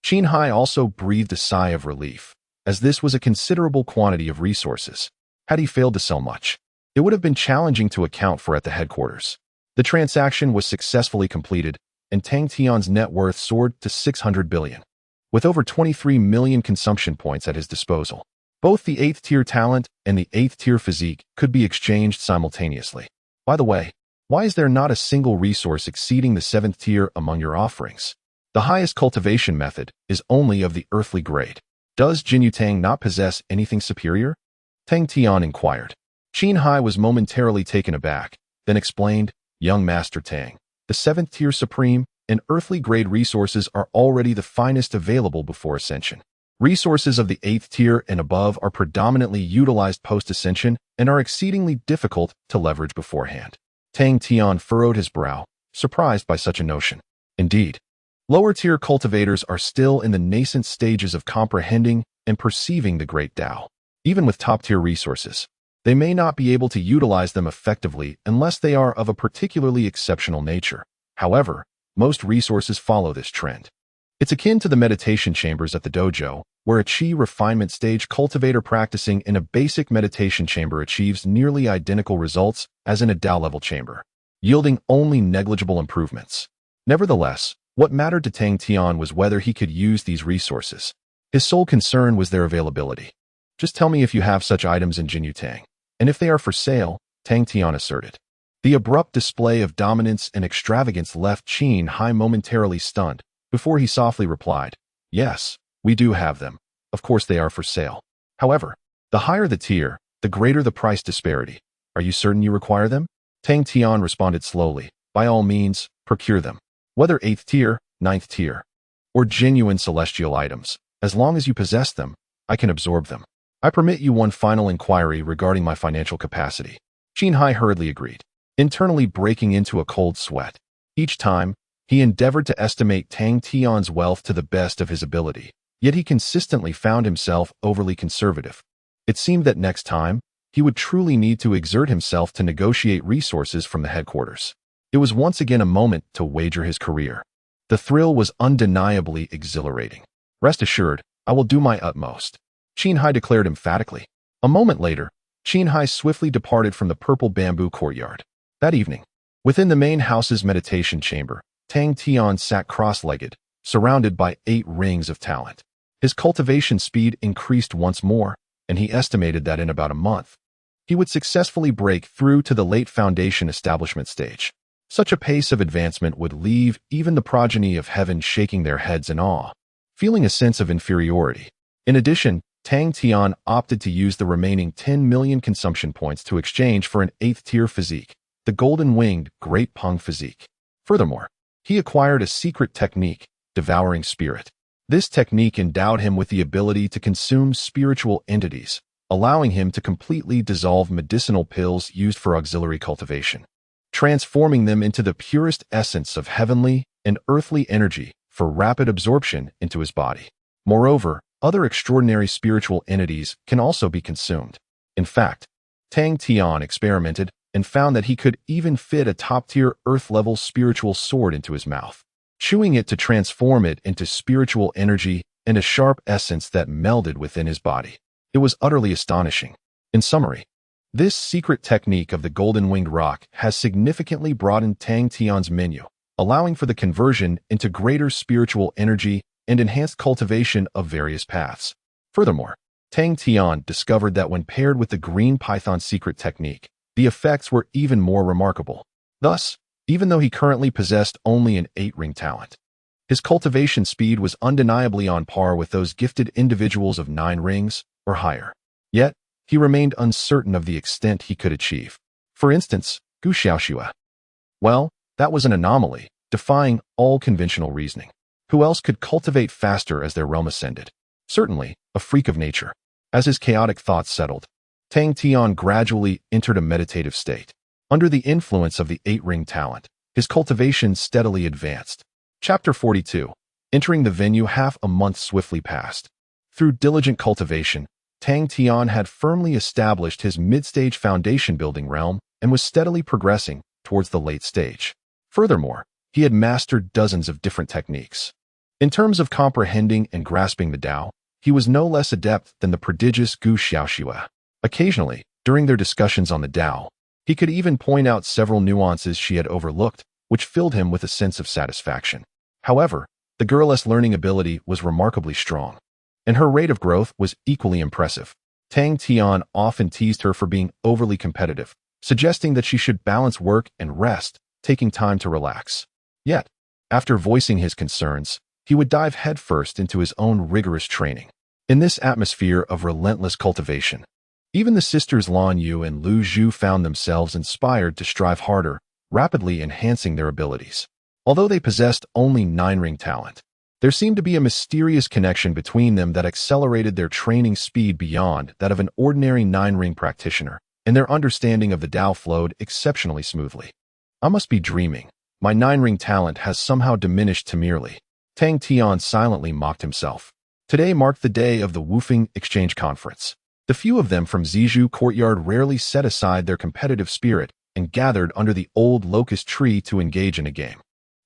Qin Hai also breathed a sigh of relief, as this was a considerable quantity of resources. Had he failed to sell much, it would have been challenging to account for at the headquarters. The transaction was successfully completed, and Tang Tian's net worth soared to 600 billion. With over 23 million consumption points at his disposal, both the 8th tier talent and the 8th tier physique could be exchanged simultaneously. By the way, why is there not a single resource exceeding the 7th tier among your offerings? The highest cultivation method is only of the earthly grade. Does Jinyu Tang not possess anything superior? Tang Tian inquired. Qin Hai was momentarily taken aback, then explained, Young Master Tang, the 7th tier supreme and earthly grade resources are already the finest available before ascension. Resources of the 8th tier and above are predominantly utilized post-ascension and are exceedingly difficult to leverage beforehand. Tang Tian furrowed his brow, surprised by such a notion. Indeed, lower-tier cultivators are still in the nascent stages of comprehending and perceiving the great Tao. Even with top-tier resources, they may not be able to utilize them effectively unless they are of a particularly exceptional nature. However, most resources follow this trend. It's akin to the meditation chambers at the dojo, where a chi refinement stage cultivator practicing in a basic meditation chamber achieves nearly identical results as in a Tao-level chamber, yielding only negligible improvements. Nevertheless, what mattered to Tang Tian was whether he could use these resources. His sole concern was their availability. Just tell me if you have such items in Jinyu Tang, and if they are for sale, Tang Tian asserted. The abrupt display of dominance and extravagance left Qin Hai momentarily stunned, before he softly replied, Yes, we do have them. Of course they are for sale. However, the higher the tier, the greater the price disparity. Are you certain you require them? Tang Tian responded slowly, By all means, procure them. Whether 8th tier, 9th tier, or genuine celestial items, as long as you possess them, I can absorb them. I permit you one final inquiry regarding my financial capacity. Qin Hai hurriedly agreed, internally breaking into a cold sweat. Each time, he endeavored to estimate Tang Tian's wealth to the best of his ability, yet he consistently found himself overly conservative. It seemed that next time, he would truly need to exert himself to negotiate resources from the headquarters. It was once again a moment to wager his career. The thrill was undeniably exhilarating. Rest assured, I will do my utmost, Qin Hai declared emphatically. A moment later, Qin Hai swiftly departed from the purple bamboo courtyard. That evening, within the main house's meditation chamber, Tang Tian sat cross-legged, surrounded by 8 rings of talent. His cultivation speed increased once more, and he estimated that in about a month, he would successfully break through to the late foundation establishment stage. Such a pace of advancement would leave even the progeny of heaven shaking their heads in awe, feeling a sense of inferiority. In addition, Tang Tian opted to use the remaining 10 million consumption points to exchange for an 8th-tier physique, the golden-winged Great Peng physique. Furthermore, he acquired a secret technique, Devouring Spirit. This technique endowed him with the ability to consume spiritual entities, allowing him to completely dissolve medicinal pills used for auxiliary cultivation, transforming them into the purest essence of heavenly and earthly energy for rapid absorption into his body. Moreover, other extraordinary spiritual entities can also be consumed. In fact, Tang Tian experimented and found that he could even fit a top-tier earth-level spiritual sword into his mouth, chewing it to transform it into spiritual energy and a sharp essence that melded within his body. It was utterly astonishing. In summary, this secret technique of the golden-winged rock has significantly broadened Tang Tian's menu, allowing for the conversion into greater spiritual energy and enhanced cultivation of various paths. Furthermore, Tang Tian discovered that when paired with the green python secret technique, the effects were even more remarkable. Thus, even though he currently possessed only an 8-ring talent, his cultivation speed was undeniably on par with those gifted individuals of 9 rings or higher. Yet, he remained uncertain of the extent he could achieve. For instance, Gu Xiaoxua. Well, that was an anomaly, defying all conventional reasoning. Who else could cultivate faster as their realm ascended? Certainly, a freak of nature. As his chaotic thoughts settled, Tang Tian gradually entered a meditative state. Under the influence of the 8-ring talent, his cultivation steadily advanced. Chapter 42. Entering the venue, half a month swiftly passed. Through diligent cultivation, Tang Tian had firmly established his mid-stage foundation-building realm and was steadily progressing towards the late stage. Furthermore, he had mastered dozens of different techniques. In terms of comprehending and grasping the Tao, he was no less adept than the prodigious Gu Xiaoxua. Occasionally, during their discussions on the Tao, he could even point out several nuances she had overlooked, which filled him with a sense of satisfaction. However, the girl's learning ability was remarkably strong, and her rate of growth was equally impressive. Tang Tian often teased her for being overly competitive, suggesting that she should balance work and rest, taking time to relax. Yet, after voicing his concerns, he would dive headfirst into his own rigorous training. In this atmosphere of relentless cultivation, even the sisters Lan Yu and Lu Zhu found themselves inspired to strive harder, rapidly enhancing their abilities. Although they possessed only 9-ring talent, there seemed to be a mysterious connection between them that accelerated their training speed beyond that of an ordinary 9-ring practitioner, and their understanding of the Tao flowed exceptionally smoothly. I must be dreaming. My 9-ring talent has somehow diminished to merely. Tang Tian silently mocked himself. Today marked the day of the Wufeng Exchange Conference. The few of them from Zizhu Courtyard rarely set aside their competitive spirit and gathered under the old locust tree to engage in a game.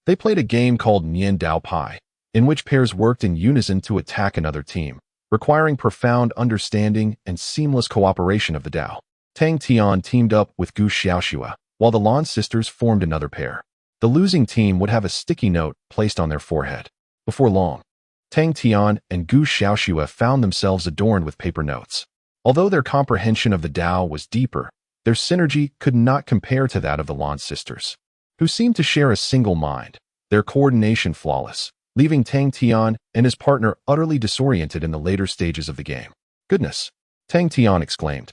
They played a game called Nian Dao Pai, in which pairs worked in unison to attack another team, requiring profound understanding and seamless cooperation of the Tao. Tang Tian teamed up with Gu Xiaoxua, while the Lan sisters formed another pair. The losing team would have a sticky note placed on their forehead. Before long, Tang Tian and Gu Xiaoxua found themselves adorned with paper notes. Although their comprehension of the Tao was deeper, their synergy could not compare to that of the Lan sisters, who seemed to share a single mind, their coordination flawless, leaving Tang Tian and his partner utterly disoriented in the later stages of the game. "Goodness," Tang Tian exclaimed.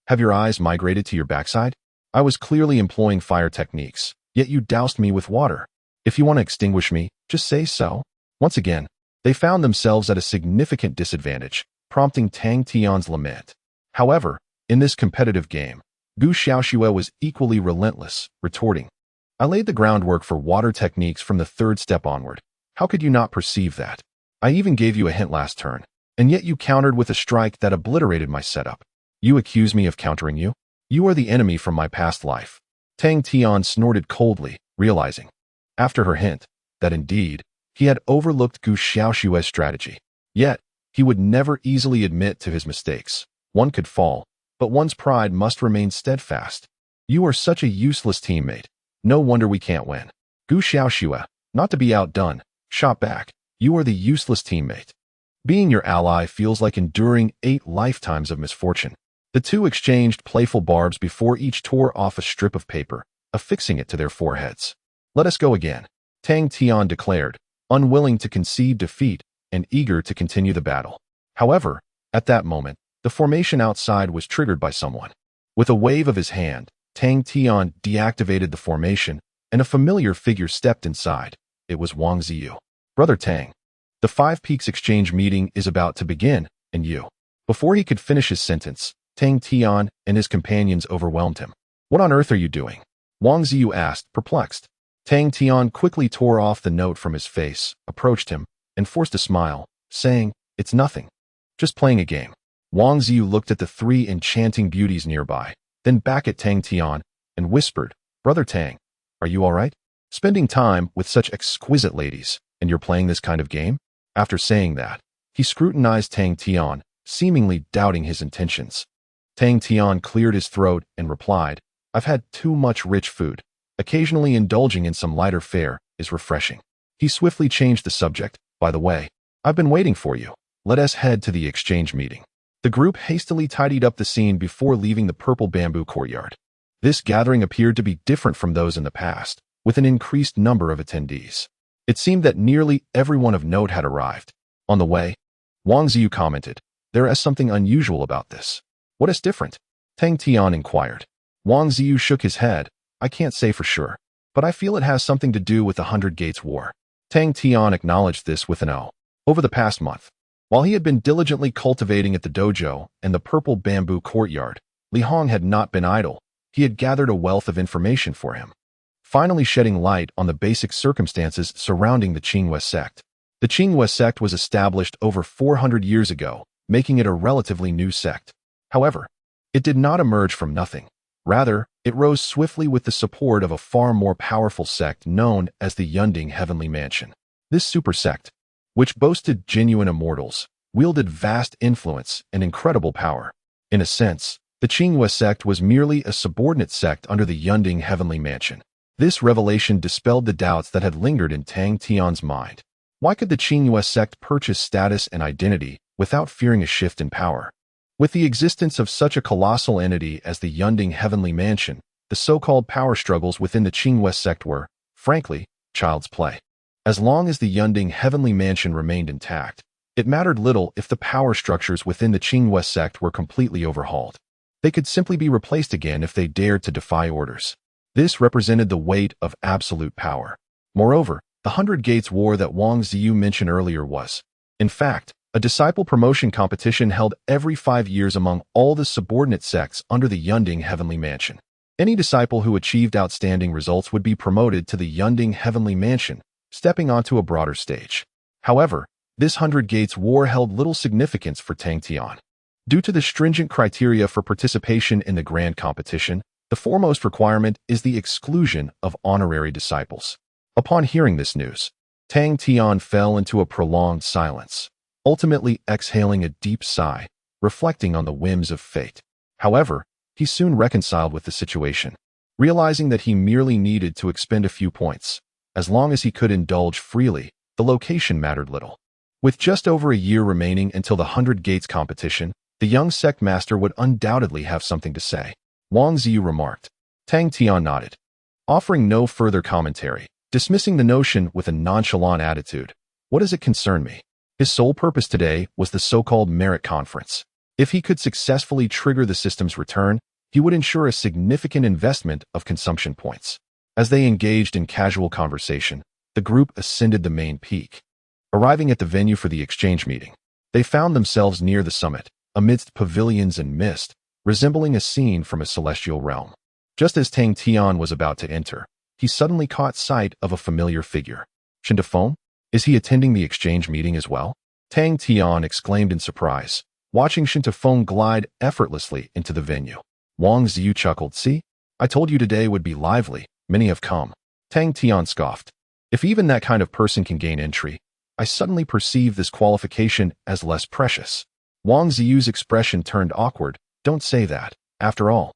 "Have your eyes migrated to your backside? I was clearly employing fire techniques, yet you doused me with water. If you want to extinguish me, just say so." Once again, they found themselves at a significant disadvantage, prompting Tang Tian's lament. However, in this competitive game, Gu Xiaoxua was equally relentless, retorting, "I laid the groundwork for water techniques from the 3rd step onward. How could you not perceive that? I even gave you a hint last turn, and yet you countered with a strike that obliterated my setup. You accuse me of countering you? You are the enemy from my past life." Tang Tian snorted coldly, realizing, after her hint, that indeed, he had overlooked Gu Xiaoxua's strategy. Yet, he would never easily admit to his mistakes. One could fall, but one's pride must remain steadfast. "You are such a useless teammate. No wonder we can't win." Gu Xiaoxua, not to be outdone, shot back, "You are the useless teammate. Being your ally feels like enduring 8 lifetimes of misfortune." The two exchanged playful barbs before each tore off a strip of paper, affixing it to their foreheads. "Let us go again," Tang Tian declared, unwilling to concede defeat and eager to continue the battle. However, at that moment, the formation outside was triggered by someone. With a wave of his hand, Tang Tian deactivated the formation, and a familiar figure stepped inside. It was Wang Ziyu. "Brother Tang, the 5 Peaks Exchange meeting is about to begin, and you." Before he could finish his sentence, Tang Tian and his companions overwhelmed him. "What on earth are you doing?" Wang Ziyu asked, perplexed. Tang Tian quickly tore off the note from his face, approached him, and forced a smile, saying, "It's nothing. Just playing a game." Wang Ziyu looked at the 3 enchanting beauties nearby, then back at Tang Tian, and whispered, "Brother Tang, are you all right? Spending time with such exquisite ladies, and you're playing this kind of game?" After saying that, he scrutinized Tang Tian, seemingly doubting his intentions. Tang Tian cleared his throat and replied, "I've had too much rich food. Occasionally indulging in some lighter fare is refreshing." He swiftly changed the subject. "By the way, I've been waiting for you. Let us head to the exchange meeting." The group hastily tidied up the scene before leaving the purple bamboo courtyard. This gathering appeared to be different from those in the past, with an increased number of attendees. It seemed that nearly everyone of note had arrived. On the way, Wang Ziyu commented, "There is something unusual about this." "What is different?" Tang Tian inquired. Wang Ziyu shook his head. "I can't say for sure, but I feel it has something to do with the 100 Gates War." Tang Tian acknowledged this with an O. Over the past month, while he had been diligently cultivating at the dojo and the purple bamboo courtyard, Li Hong had not been idle. He had gathered a wealth of information for him, finally shedding light on the basic circumstances surrounding the Qinghua sect. The Qinghua sect was established over 400 years ago, making it a relatively new sect. However, it did not emerge from nothing. Rather, it rose swiftly with the support of a far more powerful sect known as the Yunding Heavenly Mansion. This super sect, which boasted genuine immortals, wielded vast influence and incredible power. In a sense, the Qinghua sect was merely a subordinate sect under the Yunding Heavenly Mansion. This revelation dispelled the doubts that had lingered in Tang Tian's mind. Why could the Qinghua sect purchase status and identity without fearing a shift in power? With the existence of such a colossal entity as the Yunding Heavenly Mansion, the so-called power struggles within the Qinghua sect were, frankly, child's play. As long as the Yunding Heavenly Mansion remained intact, It mattered little if the power structures within the Qinghua sect were completely overhauled. They could simply be replaced again if they dared to defy orders. This represented the weight of absolute power. Moreover, the 100 Gates War that Wang Ziyu mentioned earlier was, in fact, a disciple promotion competition held every 5 years among all the subordinate sects under the Yunding Heavenly Mansion. Any disciple who achieved outstanding results would be promoted to the Yunding Heavenly Mansion, stepping onto a broader stage. However, this 100 Gates War held little significance for Tang Tian. Due to the stringent criteria for participation in the grand competition, the foremost requirement is the exclusion of honorary disciples. Upon hearing this news, Tang Tian fell into a prolonged silence, ultimately exhaling a deep sigh, reflecting on the whims of fate. However, he soon reconciled with the situation, realizing that he merely needed to expend a few points. As long as he could indulge freely, the location mattered little. With just over a year remaining until the 100 Gates competition, the young sect master would undoubtedly have something to say. Wang Ziyu remarked. Tang Tian nodded, offering no further commentary, dismissing the notion with a nonchalant attitude. What does it concern me? His sole purpose today was the so-called merit conference. If he could successfully trigger the system's return, he would ensure a significant investment of consumption points. As they engaged in casual conversation, the group ascended the main peak. Arriving at the venue for the exchange meeting, they found themselves near the summit, amidst pavilions and mist, resembling a scene from a celestial realm. Just as Tang Tian was about to enter, he suddenly caught sight of a familiar figure. Feng? Is he attending the exchange meeting as well? Tang Tian exclaimed in surprise, watching Feng glide effortlessly into the venue. Wang Ziyu chuckled. See? I told you today would be lively. Many have come. Tang Tian scoffed. If even that kind of person can gain entry, I suddenly perceive this qualification as less precious. Wang Ziyu's expression turned awkward. Don't say that. After all,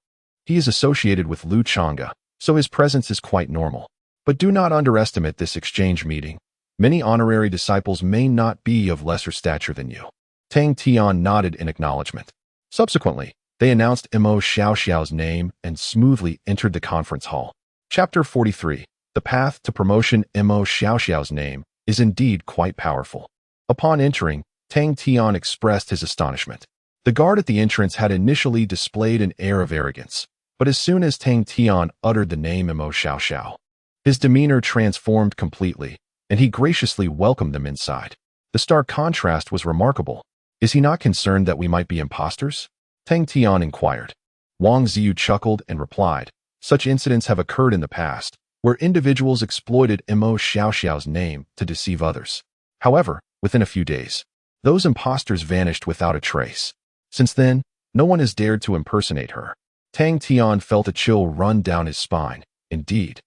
he is associated with Lu Chonga, so his presence is quite normal. But do not underestimate this exchange meeting. Many honorary disciples may not be of lesser stature than you. Tang Tian nodded in acknowledgement. Subsequently, they announced Emo Shia Shao's name and smoothly entered the conference hall. Chapter 43. The path to promotion. Emo Shia Shao's name is indeed quite powerful. Upon entering, Tang Tian expressed his astonishment. The guard at the entrance had initially displayed an air of arrogance, but as soon as Tang Tian uttered the name Emo Shia Shao, his demeanor transformed completely, and he graciously welcomed them inside. The stark contrast was remarkable. Is he not concerned that we might be imposters? Tang Tian inquired. Wang Ziyu chuckled and replied, such incidents have occurred in the past, where individuals exploited Emo Shia Shao's name to deceive others. However, within a few days, those imposters vanished without a trace. Since then, no one has dared to impersonate her. Tang Tian felt a chill run down his spine. Indeed,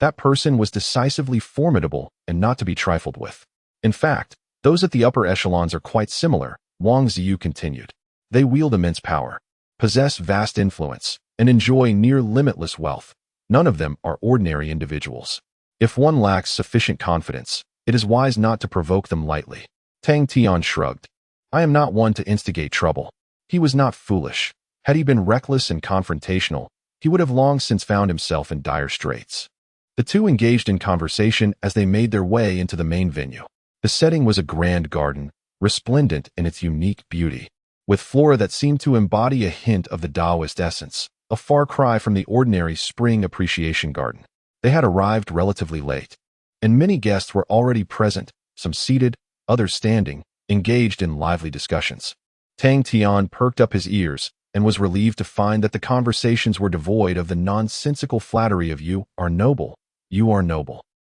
that person was decisively formidable and not to be trifled with. In fact, those at the upper echelons are quite similar, Wang Ziyu continued. They wield immense power, possess vast influence, and enjoy near limitless wealth. None of them are ordinary individuals. If one lacks sufficient confidence, it is wise not to provoke them lightly. Tang Tian shrugged. I am not one to instigate trouble. He was not foolish. Had he been reckless and confrontational, he would have long since found himself in dire straits. The two engaged in conversation as they made their way into the main venue. The setting was a grand garden, resplendent in its unique beauty, with flora that seemed to embody a hint of the Taoist essence, a far cry from the ordinary spring appreciation garden. They had arrived relatively late, and many guests were already present, some seated, others standing, engaged in lively discussions. Tang Tian perked up his ears and was relieved to find that the conversations were devoid of the nonsensical flattery of you are noble.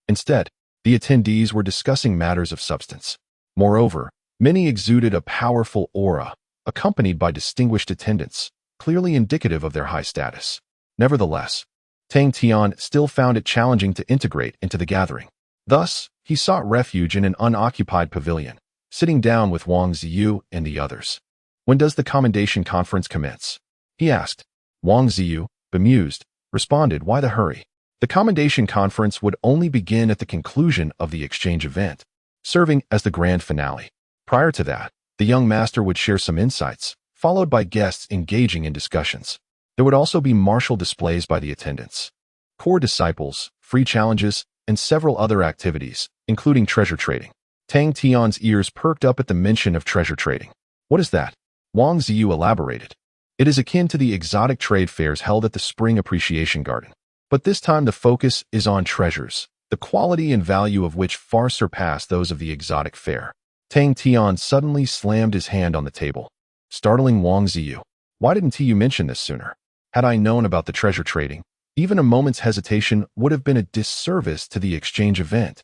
Instead, the attendees were discussing matters of substance. Moreover, many exuded a powerful aura, accompanied by distinguished attendants, clearly indicative of their high status. Nevertheless, Tang Tian still found it challenging to integrate into the gathering. Thus, he sought refuge in an unoccupied pavilion, sitting down with Wang Ziyu and the others. When does the commendation conference commence? He asked. Wang Ziyu, bemused, responded, why the hurry? The commendation conference would only begin at the conclusion of the exchange event, serving as the grand finale. Prior to that, the young master would share some insights, followed by guests engaging in discussions. There would also be martial displays by the attendants, core disciples, free challenges, and several other activities, including treasure trading. Tang Tian's ears perked up at the mention of treasure trading. What is that? Wang Ziyu elaborated. It is akin to the exotic trade fairs held at the Spring Appreciation Garden. But this time the focus is on treasures, the quality and value of which far surpass those of the exotic fair. Tang Tian suddenly slammed his hand on the table, startling Wang Ziyu. Why didn't you mention this sooner? Had I known about the treasure trading, even a moment's hesitation would have been a disservice to the exchange event.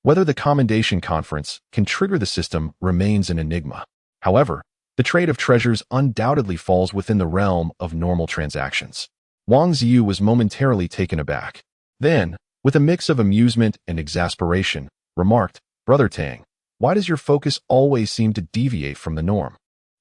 Whether the commendation conference can trigger the system remains an enigma. However, the trade of treasures undoubtedly falls within the realm of normal transactions. Wang Ziyu was momentarily taken aback. Then, with a mix of amusement and exasperation, remarked, Brother Tang, why does your focus always seem to deviate from the norm?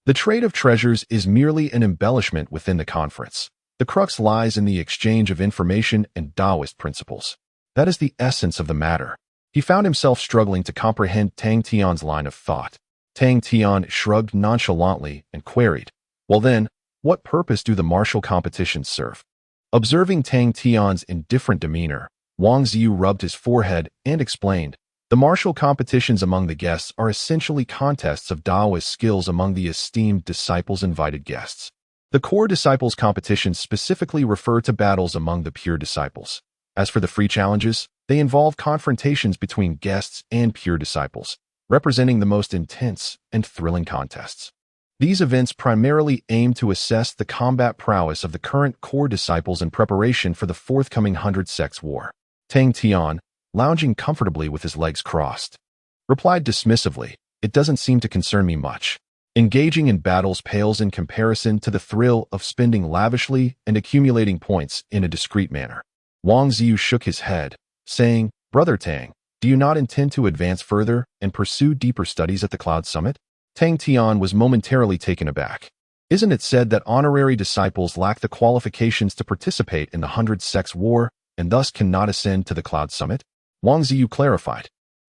The trade of treasures is merely an embellishment within the conference. The crux lies in the exchange of information and Taoist principles. That is the essence of the matter. He found himself struggling to comprehend Tang Tian's line of thought. Tang Tian shrugged nonchalantly and queried, well then, what purpose do the martial competitions serve? Observing Tang Tian's indifferent demeanor, Wang Ziyu rubbed his forehead and explained, the martial competitions among the guests are essentially contests of Taoist skills among the esteemed disciples' invited guests. The core disciples' competitions specifically refer to battles among the pure disciples. As for the free challenges, they involve confrontations between guests and pure disciples, representing the most intense and thrilling contests. These events primarily aim to assess the combat prowess of the current core disciples in preparation for the forthcoming 100-sects war. Tang Tian, lounging comfortably with his legs crossed, replied dismissively, it doesn't seem to concern me much. Engaging in battles pales in comparison to the thrill of spending lavishly and accumulating points in a discreet manner. Wang Ziyu shook his head, saying, Brother Tang, do you not intend to advance further and pursue deeper studies at the Cloud Summit? Tang Tian was momentarily taken aback. Isn't it said that honorary disciples lack the qualifications to participate in the 100-sects war and thus cannot ascend to the Cloud Summit? Wang Ziyu clarified.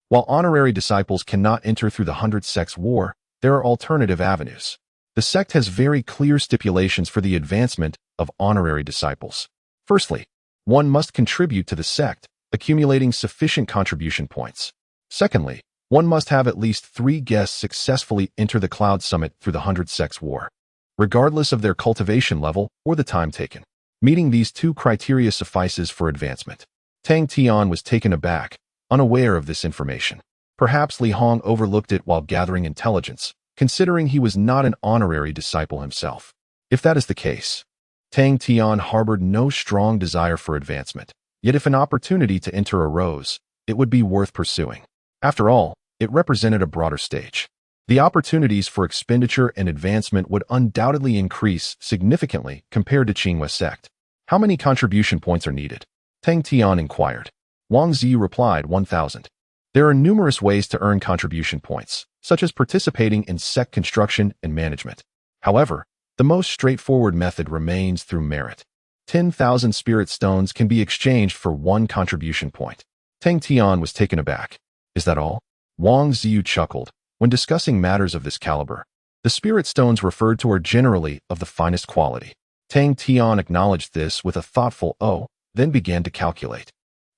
While honorary disciples cannot enter through the 100-sects war, there are alternative avenues. The sect has very clear stipulations for the advancement of honorary disciples. Firstly, one must contribute to the sect, accumulating sufficient contribution points. Secondly, one must have at least 3 guests successfully enter the Cloud Summit through the 100-sects war, regardless of their cultivation level or the time taken. Meeting these 2 criteria suffices for advancement. Tang Tian was taken aback, unaware of this information. Perhaps Li Hong overlooked it while gathering intelligence, considering he was not an honorary disciple himself. If that is the case, Tang Tian harbored no strong desire for advancement. Yet if an opportunity to enter arose, it would be worth pursuing. After all, it represented a broader stage. The opportunities for expenditure and advancement would undoubtedly increase significantly compared to Qinghua sect. How many contribution points are needed? Tang Tian inquired. Wang Ziyu replied 1,000. There are numerous ways to earn contribution points, such as participating in sect construction and management. However, the most straightforward method remains through merit. 10,000 spirit stones can be exchanged for 1 contribution point. Tang Tian was taken aback. Is that all? Wang Ziyu chuckled. When discussing matters of this caliber, the spirit stones referred to are generally of the finest quality. Tang Tian acknowledged this with a thoughtful oh, then began to calculate.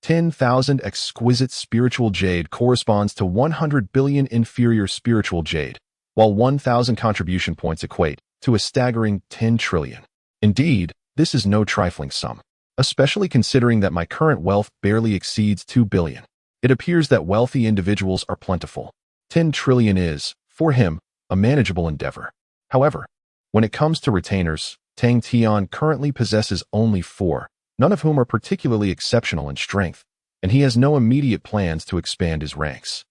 10,000 exquisite spiritual jade corresponds to 100 billion inferior spiritual jade, while 1,000 contribution points equate to a staggering 10 trillion. Indeed, this is no trifling sum, especially considering that my current wealth barely exceeds 2 billion. It appears that wealthy individuals are plentiful. 10 trillion is, for him, a manageable endeavor. However, when it comes to retainers, Tang Tian currently possesses only 4, none of whom are particularly exceptional in strength, and he has no immediate plans to expand his ranks.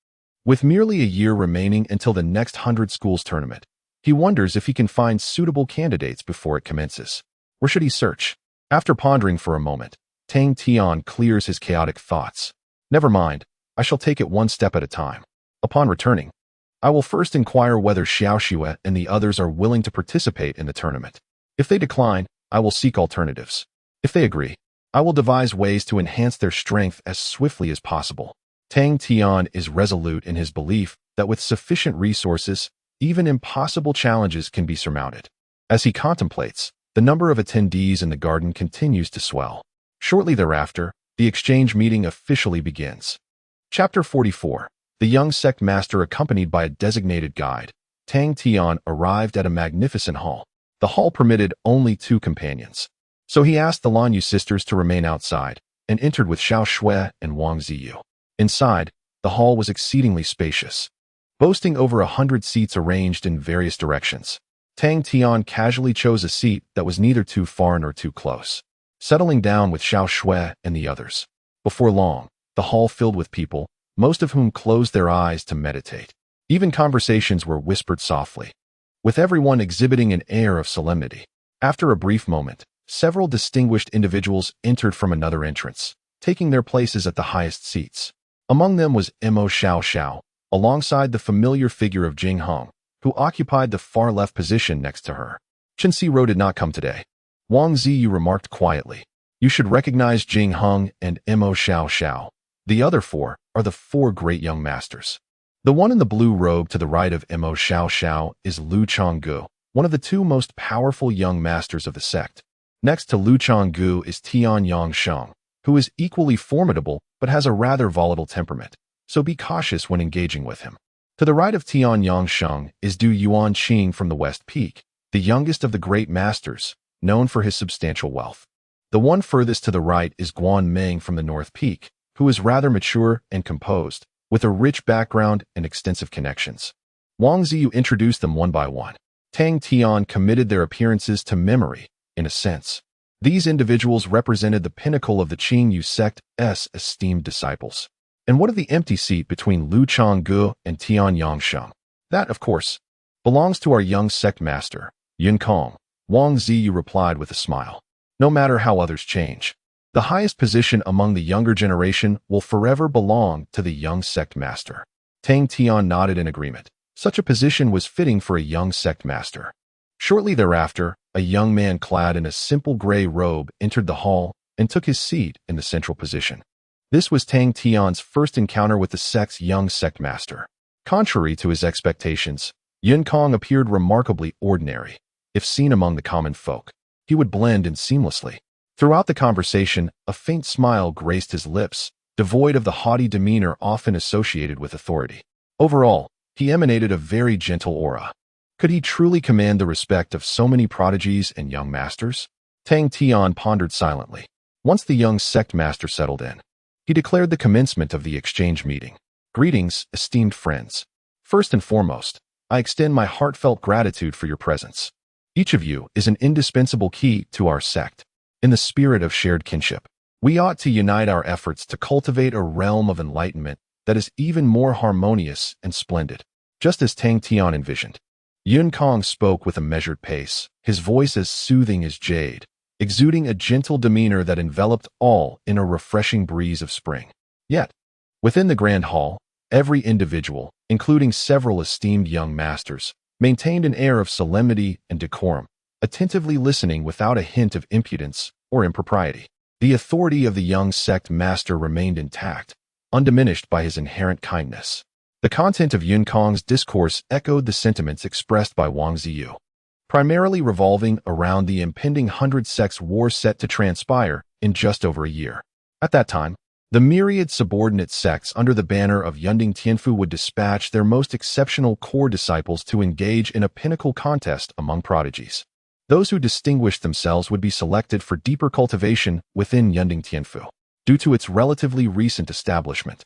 With merely a year remaining until the next 100 schools tournament, he wonders if he can find suitable candidates before it commences. Where should he search? After pondering for a moment, Tang Tian clears his chaotic thoughts. Never mind, I shall take it one step at a time. Upon returning, I will first inquire whether Xiaoxue and the others are willing to participate in the tournament. If they decline, I will seek alternatives. If they agree, I will devise ways to enhance their strength as swiftly as possible. Tang Tian is resolute in his belief that with sufficient resources, even impossible challenges can be surmounted. As he contemplates, the number of attendees in the garden continues to swell. Shortly thereafter, the exchange meeting officially begins. Chapter 44. The young sect master, accompanied by a designated guide, Tang Tian, arrived at a magnificent hall. The hall permitted only 2 companions. So he asked the Lanyu sisters to remain outside, and entered with Xiao Shui and Wang Ziyu. Inside, the hall was exceedingly spacious, boasting over 100 seats arranged in various directions. Tang Tian casually chose a seat that was neither too far nor too close, settling down with Xiao Shui and the others. Before long, the hall filled with people, most of whom closed their eyes to meditate. Even conversations were whispered softly, with everyone exhibiting an air of solemnity. After a brief moment, several distinguished individuals entered from another entrance, taking their places at the highest seats. Among them was Emo Shia Shao, alongside the familiar figure of Jing Hong, who occupied the far left position next to her. Chen Siro did not come today. Wang Ziyu remarked quietly. You should recognize Jing Hong and Emo Shia Shao. The other 4 are the 4 great young masters. The one in the blue robe to the right of Emo Shia Shao is Lu Chonggu, one of the 2 most powerful young masters of the sect. Next to Lu Chonggu is Tian Yangsheng, who is equally formidable but has a rather volatile temperament, so be cautious when engaging with him. To the right of Tian Yangsheng is Du Yuan Qing from the West Peak, the youngest of the great masters, known for his substantial wealth. The one furthest to the right is Guan Meng from the North Peak, who is rather mature and composed, with a rich background and extensive connections. Wang Ziyu introduced them one by one. Tang Tian committed their appearances to memory, in a sense. These individuals represented the pinnacle of the Qingyu sect's esteemed disciples. And what of the empty seat between Lu Chonggu and Tian Yangsheng? That, of course, belongs to our young sect master, Yun Kong, Wang Ziyu replied with a smile. No matter how others change, the highest position among the younger generation will forever belong to the young sect master. Tang Tian nodded in agreement. Such a position was fitting for a young sect master. Shortly thereafter, a young man clad in a simple gray robe entered the hall and took his seat in the central position. This was Tang Tian's first encounter with the sect's young sect master. Contrary to his expectations, Yun Kong appeared remarkably ordinary. If seen among the common folk, he would blend in seamlessly. Throughout the conversation, a faint smile graced his lips, devoid of the haughty demeanor often associated with authority. Overall, he emanated a very gentle aura. Could he truly command the respect of so many prodigies and young masters? Tang Tian pondered silently. Once the young sect master settled in, he declared the commencement of the exchange meeting. Greetings, esteemed friends. First and foremost, I extend my heartfelt gratitude for your presence. Each of you is an indispensable key to our sect. In the spirit of shared kinship, we ought to unite our efforts to cultivate a realm of enlightenment that is even more harmonious and splendid, just as Tang Tian envisioned. Yun Kong spoke with a measured pace, his voice as soothing as jade, exuding a gentle demeanor that enveloped all in a refreshing breeze of spring. Yet, within the grand hall, every individual, including several esteemed young masters, maintained an air of solemnity and decorum, attentively listening without a hint of impudence or impropriety. The authority of the young sect master remained intact, undiminished by his inherent kindness. The content of Yun Kong's discourse echoed the sentiments expressed by Wang Ziyu, primarily revolving around the impending 100 sects war set to transpire in just over a year. At that time, the myriad subordinate sects under the banner of Yunding Tianfu would dispatch their most exceptional core disciples to engage in a pinnacle contest among prodigies. Those who distinguished themselves would be selected for deeper cultivation within Yunding Tianfu. Due to its relatively recent establishment,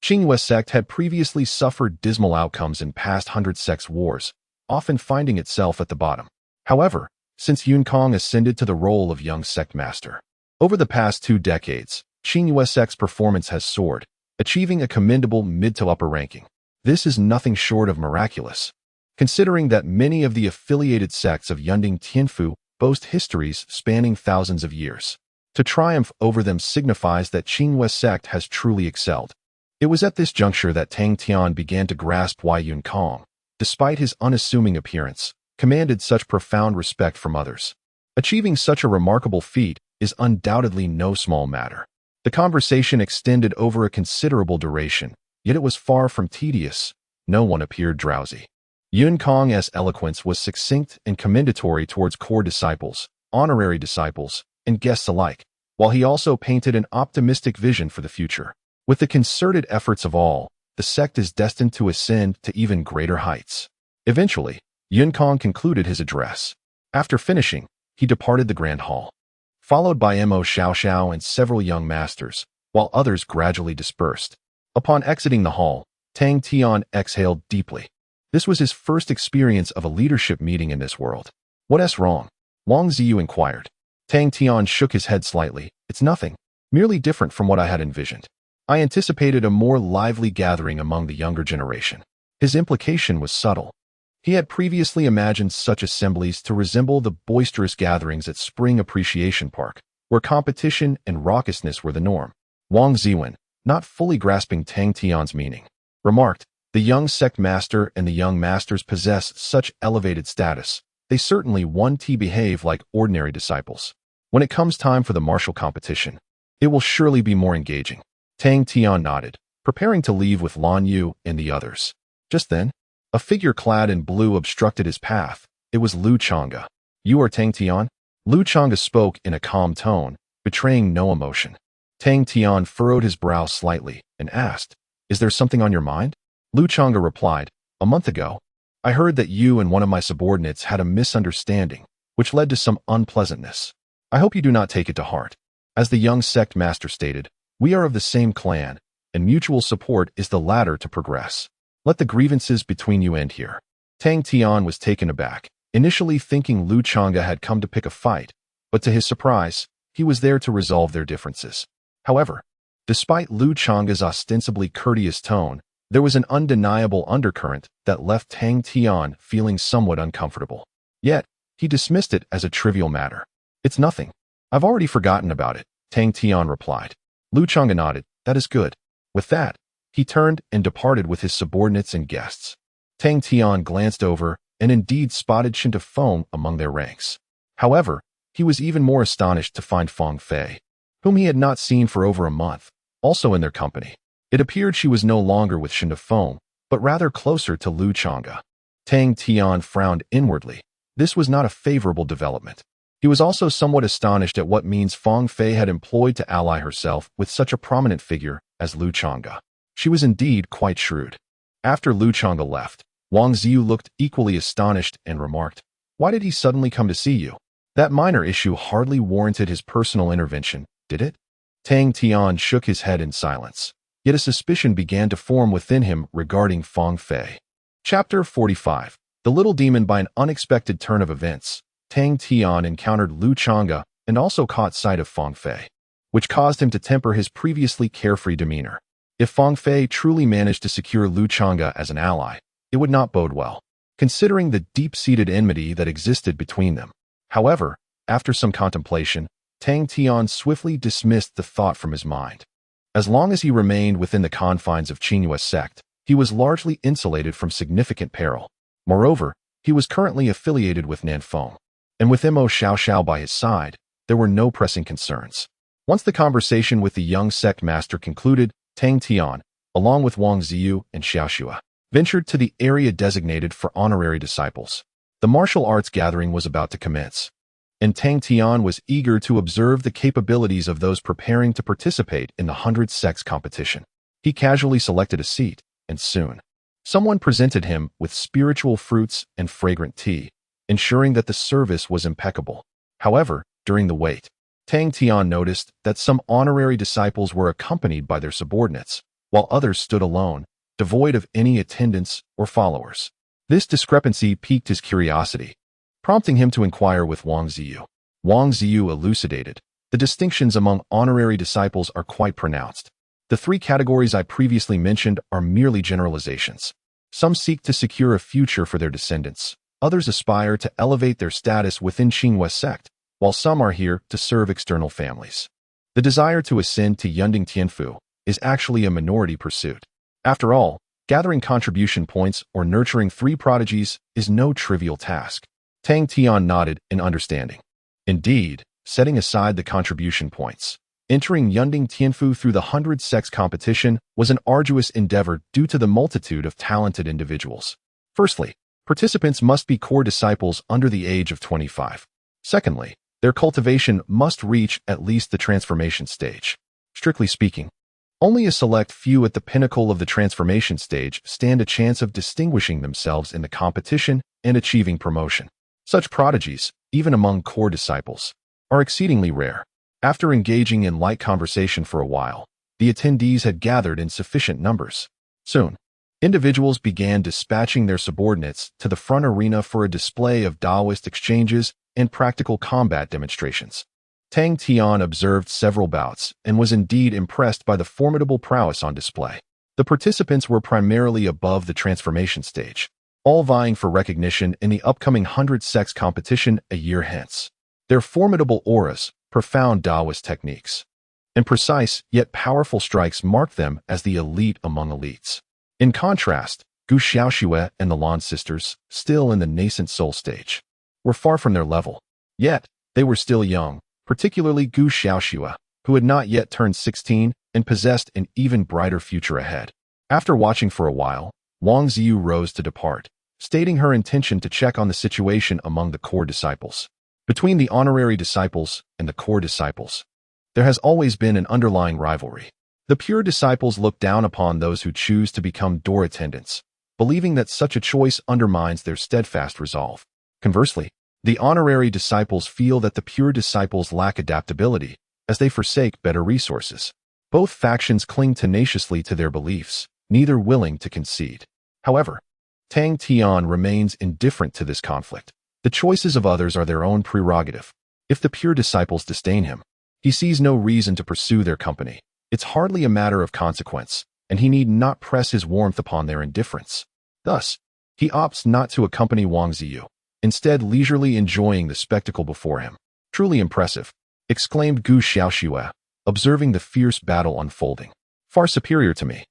Qingyue sect had previously suffered dismal outcomes in past 100 sects wars, often finding itself at the bottom. However, since Yun Kong ascended to the role of young sect master, over the past 2 decades, Qingyue sect's performance has soared, achieving a commendable mid to upper ranking. This is nothing short of miraculous, considering that many of the affiliated sects of Yunding Tianfu boast histories spanning thousands of years. To triumph over them signifies that Qingyue sect has truly excelled. It was at this juncture that Tang Tian began to grasp why Yun Kong, despite his unassuming appearance, commanded such profound respect from others. Achieving such a remarkable feat is undoubtedly no small matter. The conversation extended over a considerable duration, yet it was far from tedious. No one appeared drowsy. Yun Kong's eloquence was succinct and commendatory towards core disciples, honorary disciples, and guests alike, while he also painted an optimistic vision for the future. With the concerted efforts of all, the sect is destined to ascend to even greater heights. Eventually, Yunkong concluded his address. After finishing, he departed the Grand Hall, followed by Emo Shia Shao and several young masters, while others gradually dispersed. Upon exiting the hall, Tang Tian exhaled deeply. This was his first experience of a leadership meeting in this world. What's wrong? Wang Ziyu inquired. Tang Tian shook his head slightly. It's nothing, merely different from what I had envisioned. I anticipated a more lively gathering among the younger generation. His implication was subtle. He had previously imagined such assemblies to resemble the boisterous gatherings at Spring Appreciation Park, where competition and raucousness were the norm. Wang Ziwen, not fully grasping Tang Tian's meaning, remarked, the young sect master and the young masters possess such elevated status. They certainly want to behave like ordinary disciples. When it comes time for the martial competition, it will surely be more engaging. Tang Tian nodded, preparing to leave with Lan Yu and the others. Just then, a figure clad in blue obstructed his path. It was Lu Chonga. You are Tang Tian? Lu Chonga spoke in a calm tone, betraying no emotion. Tang Tian furrowed his brow slightly and asked, is there something on your mind? Lu Chonga replied, a month ago, I heard that you and one of my subordinates had a misunderstanding, which led to some unpleasantness. I hope you do not take it to heart. As the young sect master stated, we are of the same clan, and mutual support is the ladder to progress. Let the grievances between you end here. Tang Tian was taken aback, initially thinking Lu Chonga had come to pick a fight, but to his surprise, he was there to resolve their differences. However, despite Lu Chonga's ostensibly courteous tone, there was an undeniable undercurrent that left Tang Tian feeling somewhat uncomfortable. Yet, he dismissed it as a trivial matter. It's nothing. I've already forgotten about it, Tang Tian replied. Lu Chonga nodded, that is good. With that, he turned and departed with his subordinates and guests. Tang Tian glanced over and indeed spotted Shinta Feng among their ranks. However, he was even more astonished to find Fong Fei, whom he had not seen for over a month, also in their company. It appeared she was no longer with Shinta Feng, but rather closer to Lu Chonga. Tang Tian frowned inwardly. This was not a favorable development. He was also somewhat astonished at what means Fong Fei had employed to ally herself with such a prominent figure as Lu Chonga. She was indeed quite shrewd. After Lu Chonga left, Wang Ziyu looked equally astonished and remarked, why did he suddenly come to see you? That minor issue hardly warranted his personal intervention, did it? Tang Tian shook his head in silence. Yet a suspicion began to form within him regarding Fong Fei. Chapter 45. The Little Demon. By an unexpected turn of events, Tang Tian encountered Lu Chonga and also caught sight of Fong Fei, which caused him to temper his previously carefree demeanor. If Fong Fei truly managed to secure Lu Chonga as an ally, it would not bode well, considering the deep-seated enmity that existed between them. However, after some contemplation, Tang Tian swiftly dismissed the thought from his mind. As long as he remained within the confines of Qingyue's sect, he was largely insulated from significant peril. Moreover, he was currently affiliated with Nanfeng, and with Emo Shia Shao by his side, there were no pressing concerns. Once the conversation with the young sect master concluded, Tang Tian, along with Wang Ziyu and Xiaoxua, ventured to the area designated for honorary disciples. The martial arts gathering was about to commence, and Tang Tian was eager to observe the capabilities of those preparing to participate in the 100 sects competition. He casually selected a seat, and soon, someone presented him with spiritual fruits and fragrant tea, ensuring that the service was impeccable. However, during the wait, Tang Tian noticed that some honorary disciples were accompanied by their subordinates, while others stood alone, devoid of any attendants or followers. This discrepancy piqued his curiosity, prompting him to inquire with Wang Ziyu. Wang Ziyu elucidated, the distinctions among honorary disciples are quite pronounced. The three categories I previously mentioned are merely generalizations. Some seek to secure a future for their descendants, others aspire to elevate their status within Qingyue's sect, while some are here to serve external families. The desire to ascend to Yunding Tianfu is actually a minority pursuit. After all, gathering contribution points or nurturing 3 prodigies is no trivial task. Tang Tian nodded in understanding. Indeed, setting aside the contribution points, entering Yunding Tianfu through the 100 sects competition was an arduous endeavor due to the multitude of talented individuals. Firstly, participants must be core disciples under the age of 25. Secondly, their cultivation must reach at least the transformation stage. Strictly speaking, Only a select few at the pinnacle of the transformation stage stand a chance of distinguishing themselves in the competition and achieving promotion. Such prodigies, even among core disciples, are exceedingly rare. After engaging in light conversation for a while, the attendees had gathered in sufficient numbers. Soon, individuals began dispatching their subordinates to the front arena for a display of Taoist exchanges and practical combat demonstrations. Tang Tian observed several bouts and was indeed impressed by the formidable prowess on display. The participants were primarily above the transformation stage, all vying for recognition in the upcoming 100-sex competition a year hence. Their formidable auras, profound Taoist techniques, and precise yet powerful strikes marked them as the elite among elites. In contrast, Gu Xiaoxue and the Lan sisters, still in the nascent soul stage, were far from their level. Yet, they were still young, particularly Gu Xiaoxue, who had not yet turned 16 and possessed an even brighter future ahead. After watching for a while, Wang Ziyu rose to depart, stating her intention to check on the situation among the core disciples. Between the honorary disciples and the core disciples, there has always been an underlying rivalry. The pure disciples look down upon those who choose to become door attendants, believing that such a choice undermines their steadfast resolve. Conversely, the honorary disciples feel that the pure disciples lack adaptability, as they forsake better resources. Both factions cling tenaciously to their beliefs, neither willing to concede. However, Tang Tian remains indifferent to this conflict. The choices of others are their own prerogative. If the pure disciples disdain him, he sees no reason to pursue their company. It's hardly a matter of consequence, and he need not press his warmth upon their indifference. Thus, he opts not to accompany Wang Ziyu, instead leisurely enjoying the spectacle before him. Truly impressive, exclaimed Gu Xiaoxue, observing the fierce battle unfolding. Far superior to me.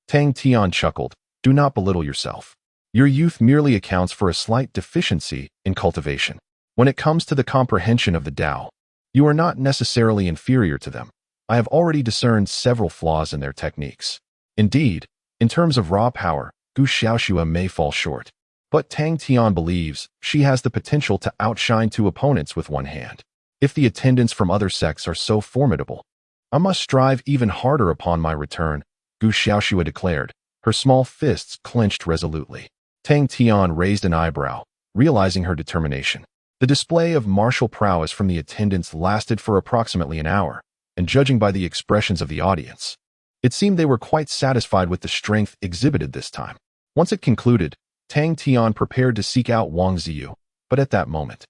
Tang Tian chuckled. Do not belittle yourself. Your youth merely accounts for a slight deficiency in cultivation. When it comes to the comprehension of the Tao, you are not necessarily inferior to them. I have already discerned several flaws in their techniques. Indeed, in terms of raw power, Gu Xiaoxue may fall short. But Tang Tian believes she has the potential to outshine two opponents with one hand. If the attendants from other sects are so formidable, I must strive even harder upon my return, Gu Xiaoxue declared, her small fists clenched resolutely. Tang Tian raised an eyebrow, realizing her determination. The display of martial prowess from the attendants lasted for approximately an hour, and judging by the expressions of the audience, it seemed they were quite satisfied with the strength exhibited this time. Once it concluded, Tang Tian prepared to seek out Wang Ziyu, but at that moment,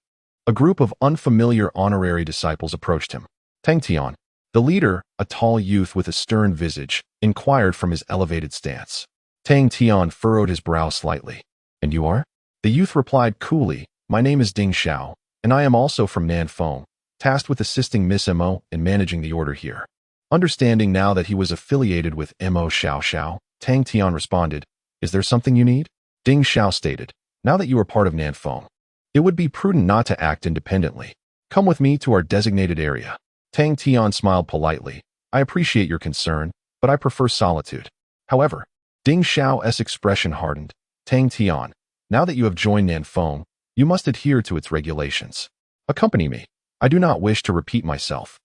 a group of unfamiliar honorary disciples approached him. Tang Tian, the leader, a tall youth with a stern visage, inquired from his elevated stance. Tang Tian furrowed his brow slightly. And you are? The youth replied coolly, my name is Ding Xiao, and I am also from Nanfeng, tasked with assisting Miss Emo in managing the order here. Understanding now that he was affiliated with Emo Shia Shao, Tang Tian responded, is there something you need? Ding Xiao stated, now that you are part of Nanfeng, it would be prudent not to act independently. Come with me to our designated area. Tang Tian smiled politely. I appreciate your concern, but I prefer solitude. However, Ding Xiao's expression hardened. Tang Tian, now that you have joined Nanfeng, you must adhere to its regulations. Accompany me. I do not wish to repeat myself.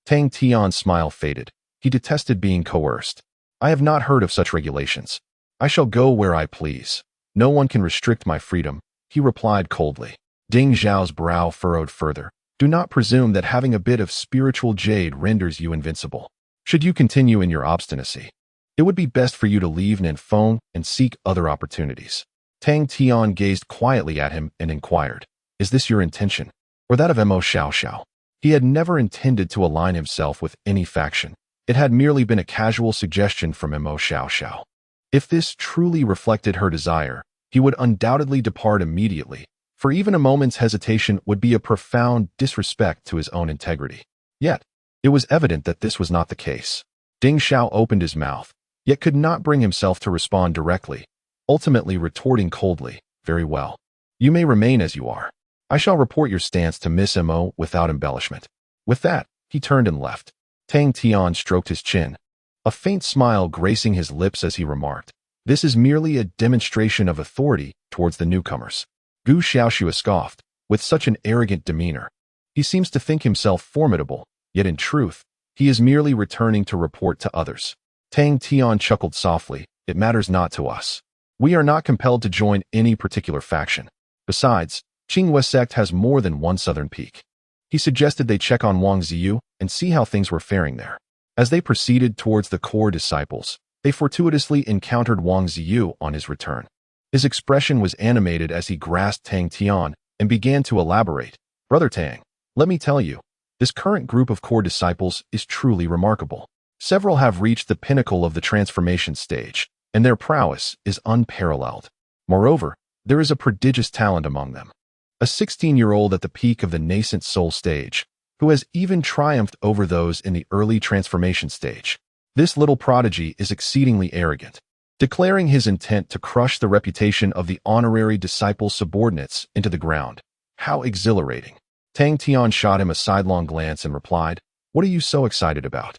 Tang Tian's smile faded. He detested being coerced. I have not heard of such regulations. I shall go where I please. No one can restrict my freedom, he replied coldly. Ding Xiao's brow furrowed further. Do not presume that having a bit of spiritual jade renders you invincible. Should you continue in your obstinacy, it would be best for you to leave Nanfeng and seek other opportunities. Tang Tian gazed quietly at him and inquired, is this your intention, or that of Emo Shia Shao? He had never intended to align himself with any faction. It had merely been a casual suggestion from Emo Shia Shao. If this truly reflected her desire, he would undoubtedly depart immediately, for even a moment's hesitation would be a profound disrespect to his own integrity. Yet, it was evident that this was not the case. Ding Xiao opened his mouth, yet could not bring himself to respond directly, ultimately retorting coldly, very well. You may remain as you are. I shall report your stance to Miss Emo without embellishment. With that, he turned and left. Tang Tian stroked his chin, a faint smile gracing his lips as he remarked, this is merely a demonstration of authority towards the newcomers. Gu Xiaoxue scoffed, with such an arrogant demeanor. He seems to think himself formidable, yet in truth, he is merely returning to report to others. Tang Tian chuckled softly. It matters not to us. We are not compelled to join any particular faction. Besides, Qingwei sect has more than one southern peak. He suggested they check on Wang Ziyu and see how things were faring there. As they proceeded towards the core disciples, they fortuitously encountered Wang Ziyu on his return. His expression was animated as he grasped Tang Tian and began to elaborate. Brother Tang, let me tell you, this current group of core disciples is truly remarkable. Several have reached the pinnacle of the transformation stage, and their prowess is unparalleled. Moreover, there is a prodigious talent among them. A 16-year-old at the peak of the nascent soul stage, who has even triumphed over those in the early transformation stage. This little prodigy is exceedingly arrogant, declaring his intent to crush the reputation of the honorary disciple subordinates into the ground. How exhilarating. Tang Tian shot him a sidelong glance and replied, "What are you so excited about?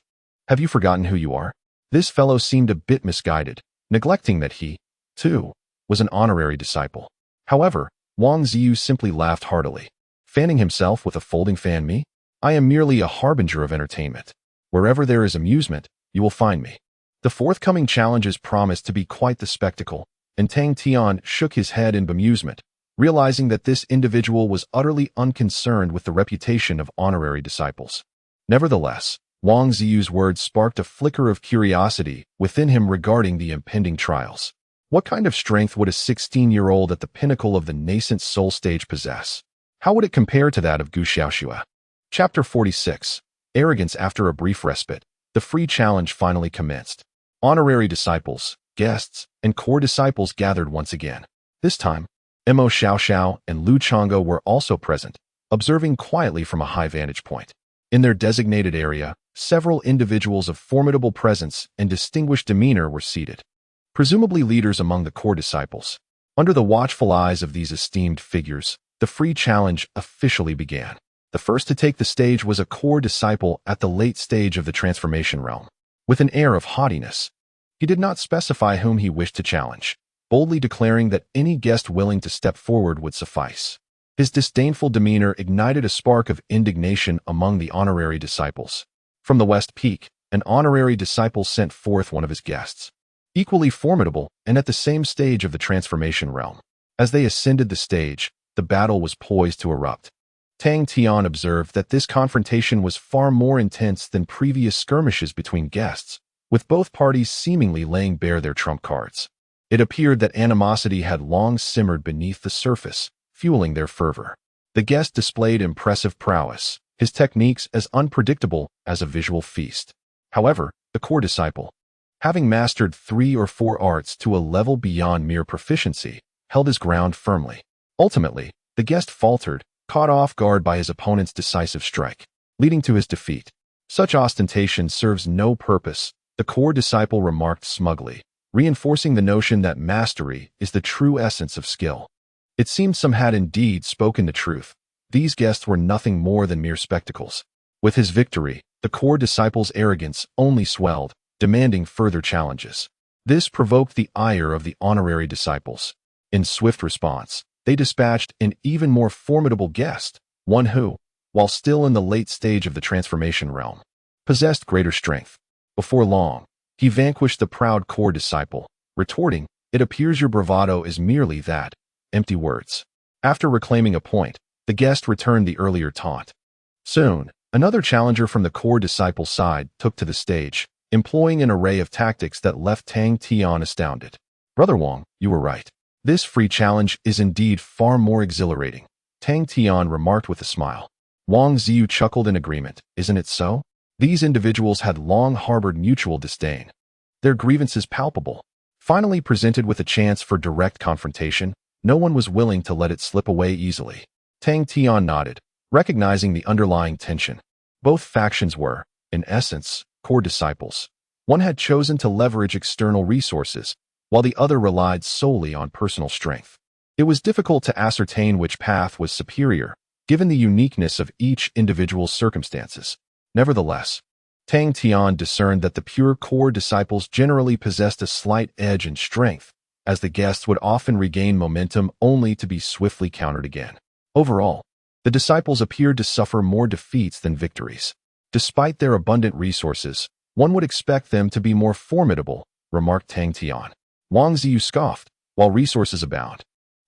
Have you forgotten who you are?" This fellow seemed a bit misguided, neglecting that he, too, was an honorary disciple. However, Wang Ziyu simply laughed heartily. Fanning himself with a folding fan, me? I am merely a harbinger of entertainment. Wherever there is amusement, you will find me. The forthcoming challenges promised to be quite the spectacle, and Tang Tian shook his head in bemusement, realizing that this individual was utterly unconcerned with the reputation of honorary disciples. Nevertheless, Wang Ziyu's words sparked a flicker of curiosity within him regarding the impending trials. What kind of strength would a 16-year-old at the pinnacle of the nascent soul stage possess? How would it compare to that of Gu Xiaoxue? Chapter 46. Arrogance. After a brief respite, the free challenge finally commenced. Honorary disciples, guests, and core disciples gathered once again. This time, Emo Shia Shao and Lu Chonga were also present, observing quietly from a high vantage point. In their designated area, several individuals of formidable presence and distinguished demeanor were seated, presumably leaders among the core disciples. Under the watchful eyes of these esteemed figures, the free challenge officially began. The first to take the stage was a core disciple at the late stage of the transformation realm. With an air of haughtiness, he did not specify whom he wished to challenge, boldly declaring that any guest willing to step forward would suffice. His disdainful demeanor ignited a spark of indignation among the honorary disciples. From the West Peak, an honorary disciple sent forth one of his guests, equally formidable and at the same stage of the transformation realm. As they ascended the stage, the battle was poised to erupt. Tang Tian observed that this confrontation was far more intense than previous skirmishes between guests, with both parties seemingly laying bare their trump cards. It appeared that animosity had long simmered beneath the surface, fueling their fervor. The guest displayed impressive prowess, his techniques as unpredictable as a visual feast. However, the core disciple, having mastered 3 or 4 arts to a level beyond mere proficiency, held his ground firmly. Ultimately, the guest faltered, caught off guard by his opponent's decisive strike, leading to his defeat. Such ostentation serves no purpose, the core disciple remarked smugly, reinforcing the notion that mastery is the true essence of skill. It seemed some had indeed spoken the truth. These guests were nothing more than mere spectacles. With his victory, the core disciple's arrogance only swelled, demanding further challenges. This provoked the ire of the honorary disciples. In swift response, they dispatched an even more formidable guest, one who, while still in the late stage of the transformation realm, possessed greater strength. Before long, he vanquished the proud core disciple, retorting, "It appears your bravado is merely that, empty words." After reclaiming a point, the guest returned the earlier taunt. Soon, another challenger from the core disciple's side took to the stage, employing an array of tactics that left Tang Tian astounded. "Brother Wang, you were right. This free challenge is indeed far more exhilarating," Tang Tian remarked with a smile. Wang Ziyu chuckled in agreement. "Isn't it so?" These individuals had long harbored mutual disdain, their grievances palpable. Finally presented with a chance for direct confrontation, no one was willing to let it slip away easily. Tang Tian nodded, recognizing the underlying tension. Both factions were, in essence, core disciples. One had chosen to leverage external resources, while the other relied solely on personal strength. It was difficult to ascertain which path was superior, given the uniqueness of each individual's circumstances. Nevertheless, Tang Tian discerned that the pure core disciples generally possessed a slight edge in strength, as the guests would often regain momentum only to be swiftly countered again. Overall, the disciples appeared to suffer more defeats than victories. Despite their abundant resources, One would expect them to be more formidable, remarked Tang Tian. Wang Ziyu scoffed, while resources abound.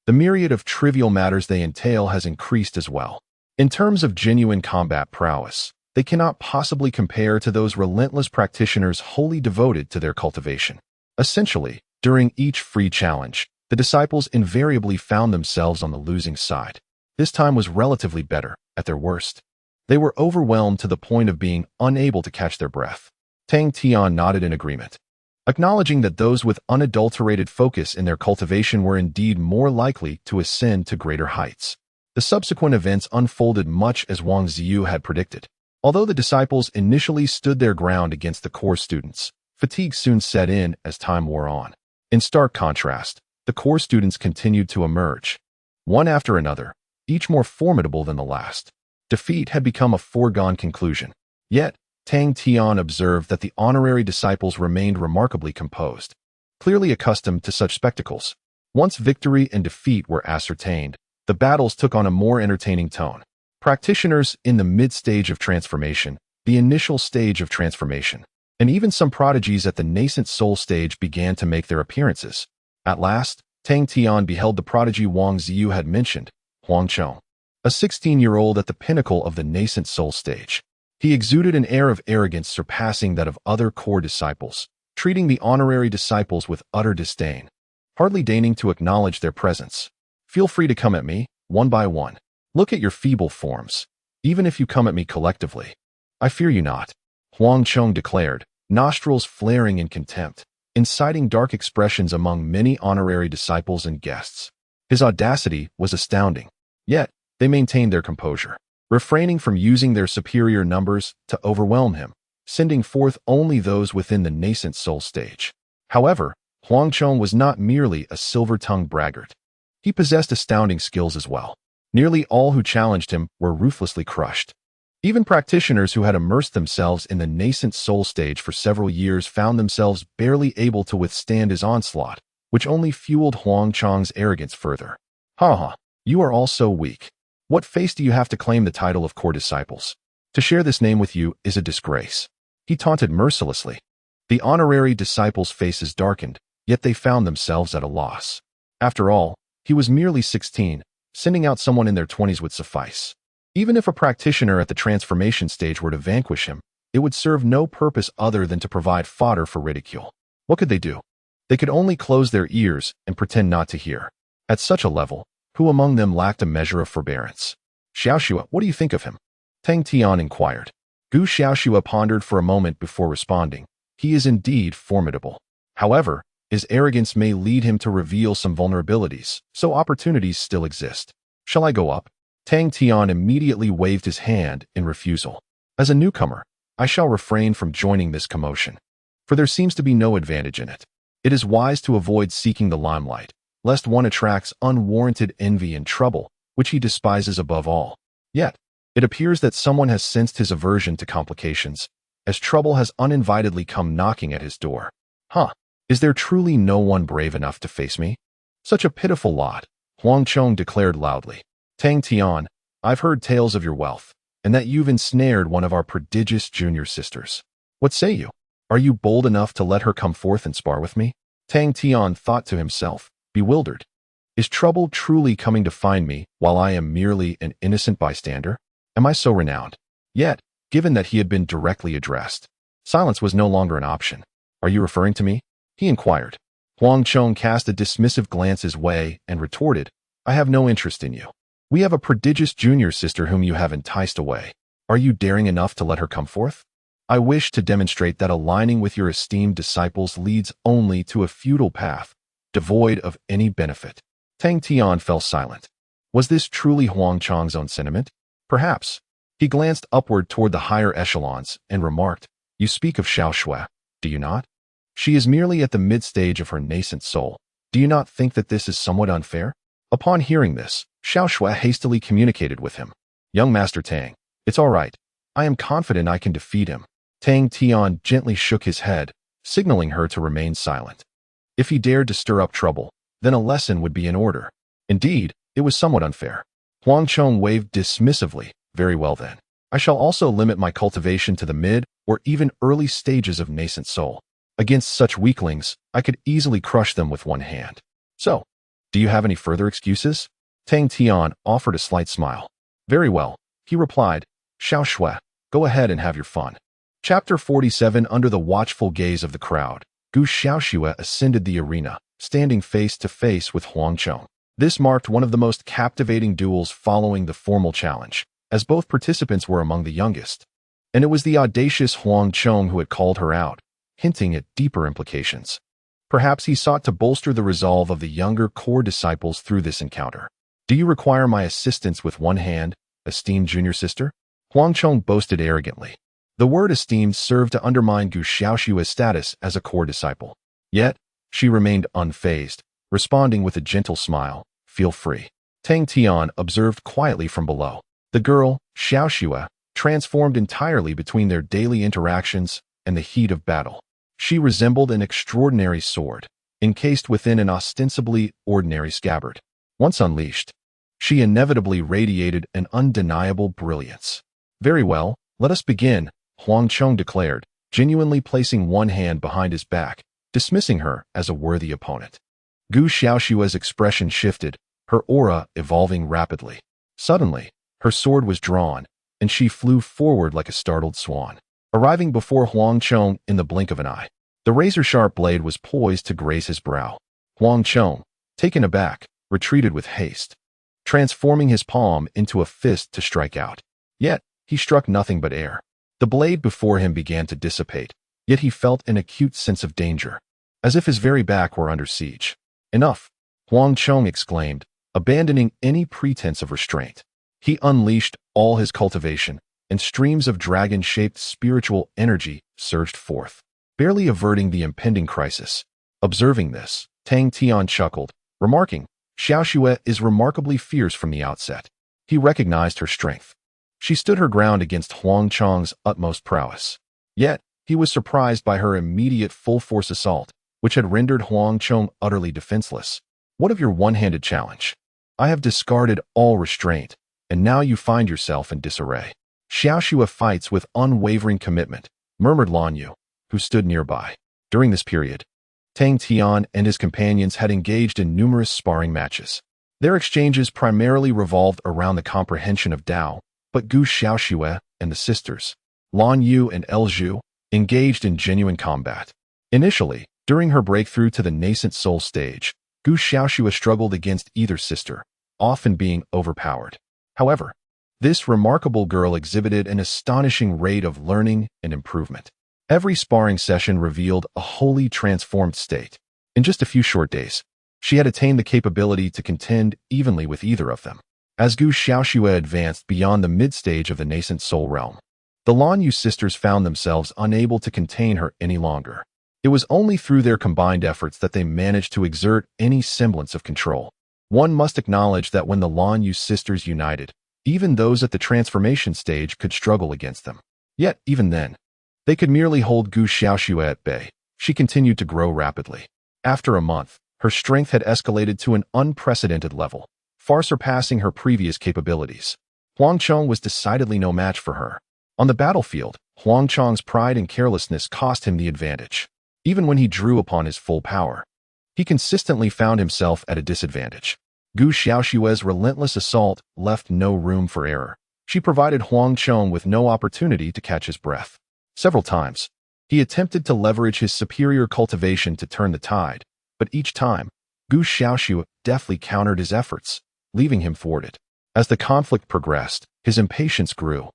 The myriad of trivial matters they entail has increased as well. In terms of genuine combat prowess, they cannot possibly compare to those relentless practitioners wholly devoted to their cultivation. Essentially, during each free challenge, the disciples invariably found themselves on the losing side. This time was relatively better, at their worst. They were overwhelmed to the point of being unable to catch their breath. Tang Tian nodded in agreement, acknowledging that those with unadulterated focus in their cultivation were indeed more likely to ascend to greater heights. The subsequent events unfolded much as Wang Ziyu had predicted. Although the disciples initially stood their ground against the core students, fatigue soon set in as time wore on. In stark contrast, the core students continued to emerge, one after another, each more formidable than the last. Defeat had become a foregone conclusion. Yet, Tang Tian observed that the honorary disciples remained remarkably composed, clearly accustomed to such spectacles. Once victory and defeat were ascertained, the battles took on a more entertaining tone. Practitioners in the mid-stage of transformation, the initial stage of transformation, and even some prodigies at the nascent soul stage began to make their appearances. At last, Tang Tian beheld the prodigy Wang Ziyu had mentioned, Huang Chong, a 16-year-old at the pinnacle of the nascent soul stage. He exuded an air of arrogance surpassing that of other core disciples, treating the honorary disciples with utter disdain, hardly deigning to acknowledge their presence. Feel free to come at me, one by one. Look at your feeble forms, even if you come at me collectively. I fear you not, Huang Chong declared, nostrils flaring in contempt, inciting dark expressions among many honorary disciples and guests. His audacity was astounding, yet they maintained their composure, refraining from using their superior numbers to overwhelm him, sending forth only those within the nascent soul stage. However, Huang Chong was not merely a silver-tongued braggart. He possessed astounding skills as well. Nearly all who challenged him were ruthlessly crushed. Even practitioners who had immersed themselves in the nascent soul stage for several years found themselves barely able to withstand his onslaught, which only fueled Huang Chong's arrogance further. Ha! You are all so weak. What face do you have to claim the title of core disciples? To share this name with you is a disgrace. He taunted mercilessly. The honorary disciples' faces darkened, yet they found themselves at a loss. After all, he was merely 16, sending out someone in their 20s would suffice. Even if a practitioner at the transformation stage were to vanquish him, it would serve no purpose other than to provide fodder for ridicule. What could they do? They could only close their ears and pretend not to hear. At such a level, who among them lacked a measure of forbearance? Xiaoxua, what do you think of him? Tang Tian inquired. Gu Xiaoxua pondered for a moment before responding. He is indeed formidable. However, his arrogance may lead him to reveal some vulnerabilities, so opportunities still exist. Shall I go up? Tang Tian immediately waved his hand in refusal. As a newcomer, I shall refrain from joining this commotion, for there seems to be no advantage in it. It is wise to avoid seeking the limelight, lest one attracts unwarranted envy and trouble, which he despises above all. Yet, it appears that someone has sensed his aversion to complications, as trouble has uninvitedly come knocking at his door. Is there truly no one brave enough to face me? Such a pitiful lot, Huang Chong declared loudly. Tang Tian, I've heard tales of your wealth, and that you've ensnared one of our prodigious junior sisters. What say you? Are you bold enough to let her come forth and spar with me? Tang Tian thought to himself, bewildered. Is trouble truly coming to find me while I am merely an innocent bystander? Am I so renowned? Yet, given that he had been directly addressed, silence was no longer an option. Are you referring to me? He inquired. Huang Chong cast a dismissive glance his way and retorted, I have no interest in you. We have a prodigious junior sister whom you have enticed away. Are you daring enough to let her come forth? I wish to demonstrate that aligning with your esteemed disciples leads only to a futile path, devoid of any benefit. Tang Tian fell silent. Was this truly Huang Chong's own sentiment? Perhaps. He glanced upward toward the higher echelons and remarked, You speak of Xiaoxua, do you not? She is merely at the mid-stage of her nascent soul. Do you not think that this is somewhat unfair? Upon hearing this, Xiaoxua hastily communicated with him. Young Master Tang, it's all right. I am confident I can defeat him. Tang Tian gently shook his head, signaling her to remain silent. If he dared to stir up trouble, then a lesson would be in order. Indeed, it was somewhat unfair. Huang Chong waved dismissively. Very well then. I shall also limit my cultivation to the mid or even early stages of nascent soul. Against such weaklings, I could easily crush them with one hand. So, do you have any further excuses? Tang Tian offered a slight smile. Very well, he replied. Xiao Shui, go ahead and have your fun. Chapter 47. Under the watchful gaze of the crowd, Gu Xiaoxue ascended the arena, standing face to face with Huang Chong. This marked one of the most captivating duels following the formal challenge, as both participants were among the youngest. And it was the audacious Huang Chong who had called her out, hinting at deeper implications. Perhaps he sought to bolster the resolve of the younger core disciples through this encounter. Do you require my assistance with one hand, esteemed junior sister? Huang Chong boasted arrogantly. The word esteemed served to undermine Gu Xiaoxue's status as a core disciple. Yet, she remained unfazed, responding with a gentle smile. Feel free. Tang Tian observed quietly from below. The girl, Xiaoxue, transformed entirely between their daily interactions and the heat of battle. She resembled an extraordinary sword, encased within an ostensibly ordinary scabbard. Once unleashed, she inevitably radiated an undeniable brilliance. Very well, let us begin, Huang Chong declared, genuinely placing one hand behind his back, dismissing her as a worthy opponent. Gu Xiaoxue's expression shifted, her aura evolving rapidly. Suddenly, her sword was drawn, and she flew forward like a startled swan, arriving before Huang Chong in the blink of an eye. The razor-sharp blade was poised to graze his brow. Huang Chong, taken aback, retreated with haste, transforming his palm into a fist to strike out. Yet, he struck nothing but air. The blade before him began to dissipate, yet he felt an acute sense of danger, as if his very back were under siege. Enough, Huang Chong exclaimed, abandoning any pretense of restraint. He unleashed all his cultivation, and streams of dragon-shaped spiritual energy surged forth, barely averting the impending crisis. Observing this, Tang Tian chuckled, remarking, Xiaoxue is remarkably fierce from the outset. He recognized her strength. She stood her ground against Huang Chong's utmost prowess. Yet, he was surprised by her immediate full-force assault, which had rendered Huang Chong utterly defenseless. What of your one-handed challenge? I have discarded all restraint, and now you find yourself in disarray. Xiaoxue fights with unwavering commitment, murmured Lan Yu, who stood nearby. During this period, Tang Tian and his companions had engaged in numerous sparring matches. Their exchanges primarily revolved around the comprehension of Tao, but Gu Xiaoxue and the sisters, Lan Yu and El Zhu, engaged in genuine combat. Initially, during her breakthrough to the nascent soul stage, Gu Xiaoxue struggled against either sister, often being overpowered. However, this remarkable girl exhibited an astonishing rate of learning and improvement. Every sparring session revealed a wholly transformed state. In just a few short days, she had attained the capability to contend evenly with either of them. As Gu Xiaoxue advanced beyond the mid-stage of the nascent soul realm, the Lan Yu sisters found themselves unable to contain her any longer. It was only through their combined efforts that they managed to exert any semblance of control. One must acknowledge that when the Lan Yu sisters united, even those at the transformation stage could struggle against them. Yet, even then, they could merely hold Gu Xiaoxue at bay. She continued to grow rapidly. After a month, her strength had escalated to an unprecedented level, far surpassing her previous capabilities. Huang Chong was decidedly no match for her. On the battlefield, Huang Chong's pride and carelessness cost him the advantage. Even when he drew upon his full power, he consistently found himself at a disadvantage. Gu Xiaoxue's relentless assault left no room for error. She provided Huang Chong with no opportunity to catch his breath. Several times, he attempted to leverage his superior cultivation to turn the tide, but each time, Gu Xiaoxue deftly countered his efforts, leaving him thwarted. As the conflict progressed, his impatience grew,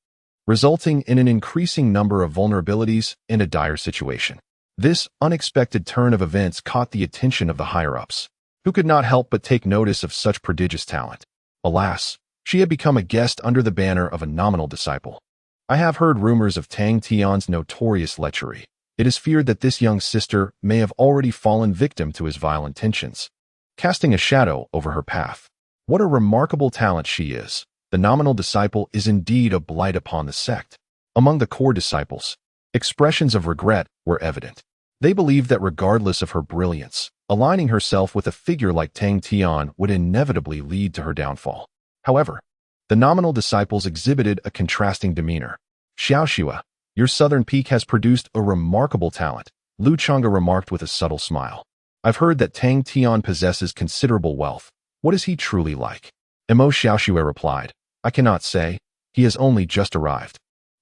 resulting in an increasing number of vulnerabilities and a dire situation. This unexpected turn of events caught the attention of the higher-ups, who could not help but take notice of such prodigious talent. Alas, she had become a guest under the banner of a nominal disciple. I have heard rumors of Tang Tian's notorious lechery. It is feared that this young sister may have already fallen victim to his vile intentions, casting a shadow over her path. What a remarkable talent she is. The nominal disciple is indeed a blight upon the sect. Among the core disciples, expressions of regret were evident. They believed that regardless of her brilliance, aligning herself with a figure like Tang Tian would inevitably lead to her downfall. However, the nominal disciples exhibited a contrasting demeanor. Xiaoxue, Your southern peak has produced a remarkable talent, Lu Chonga remarked with a subtle smile. I've heard that Tang Tian possesses considerable wealth. What is he truly like? Emo Shia Shao replied. I cannot say. He has only just arrived.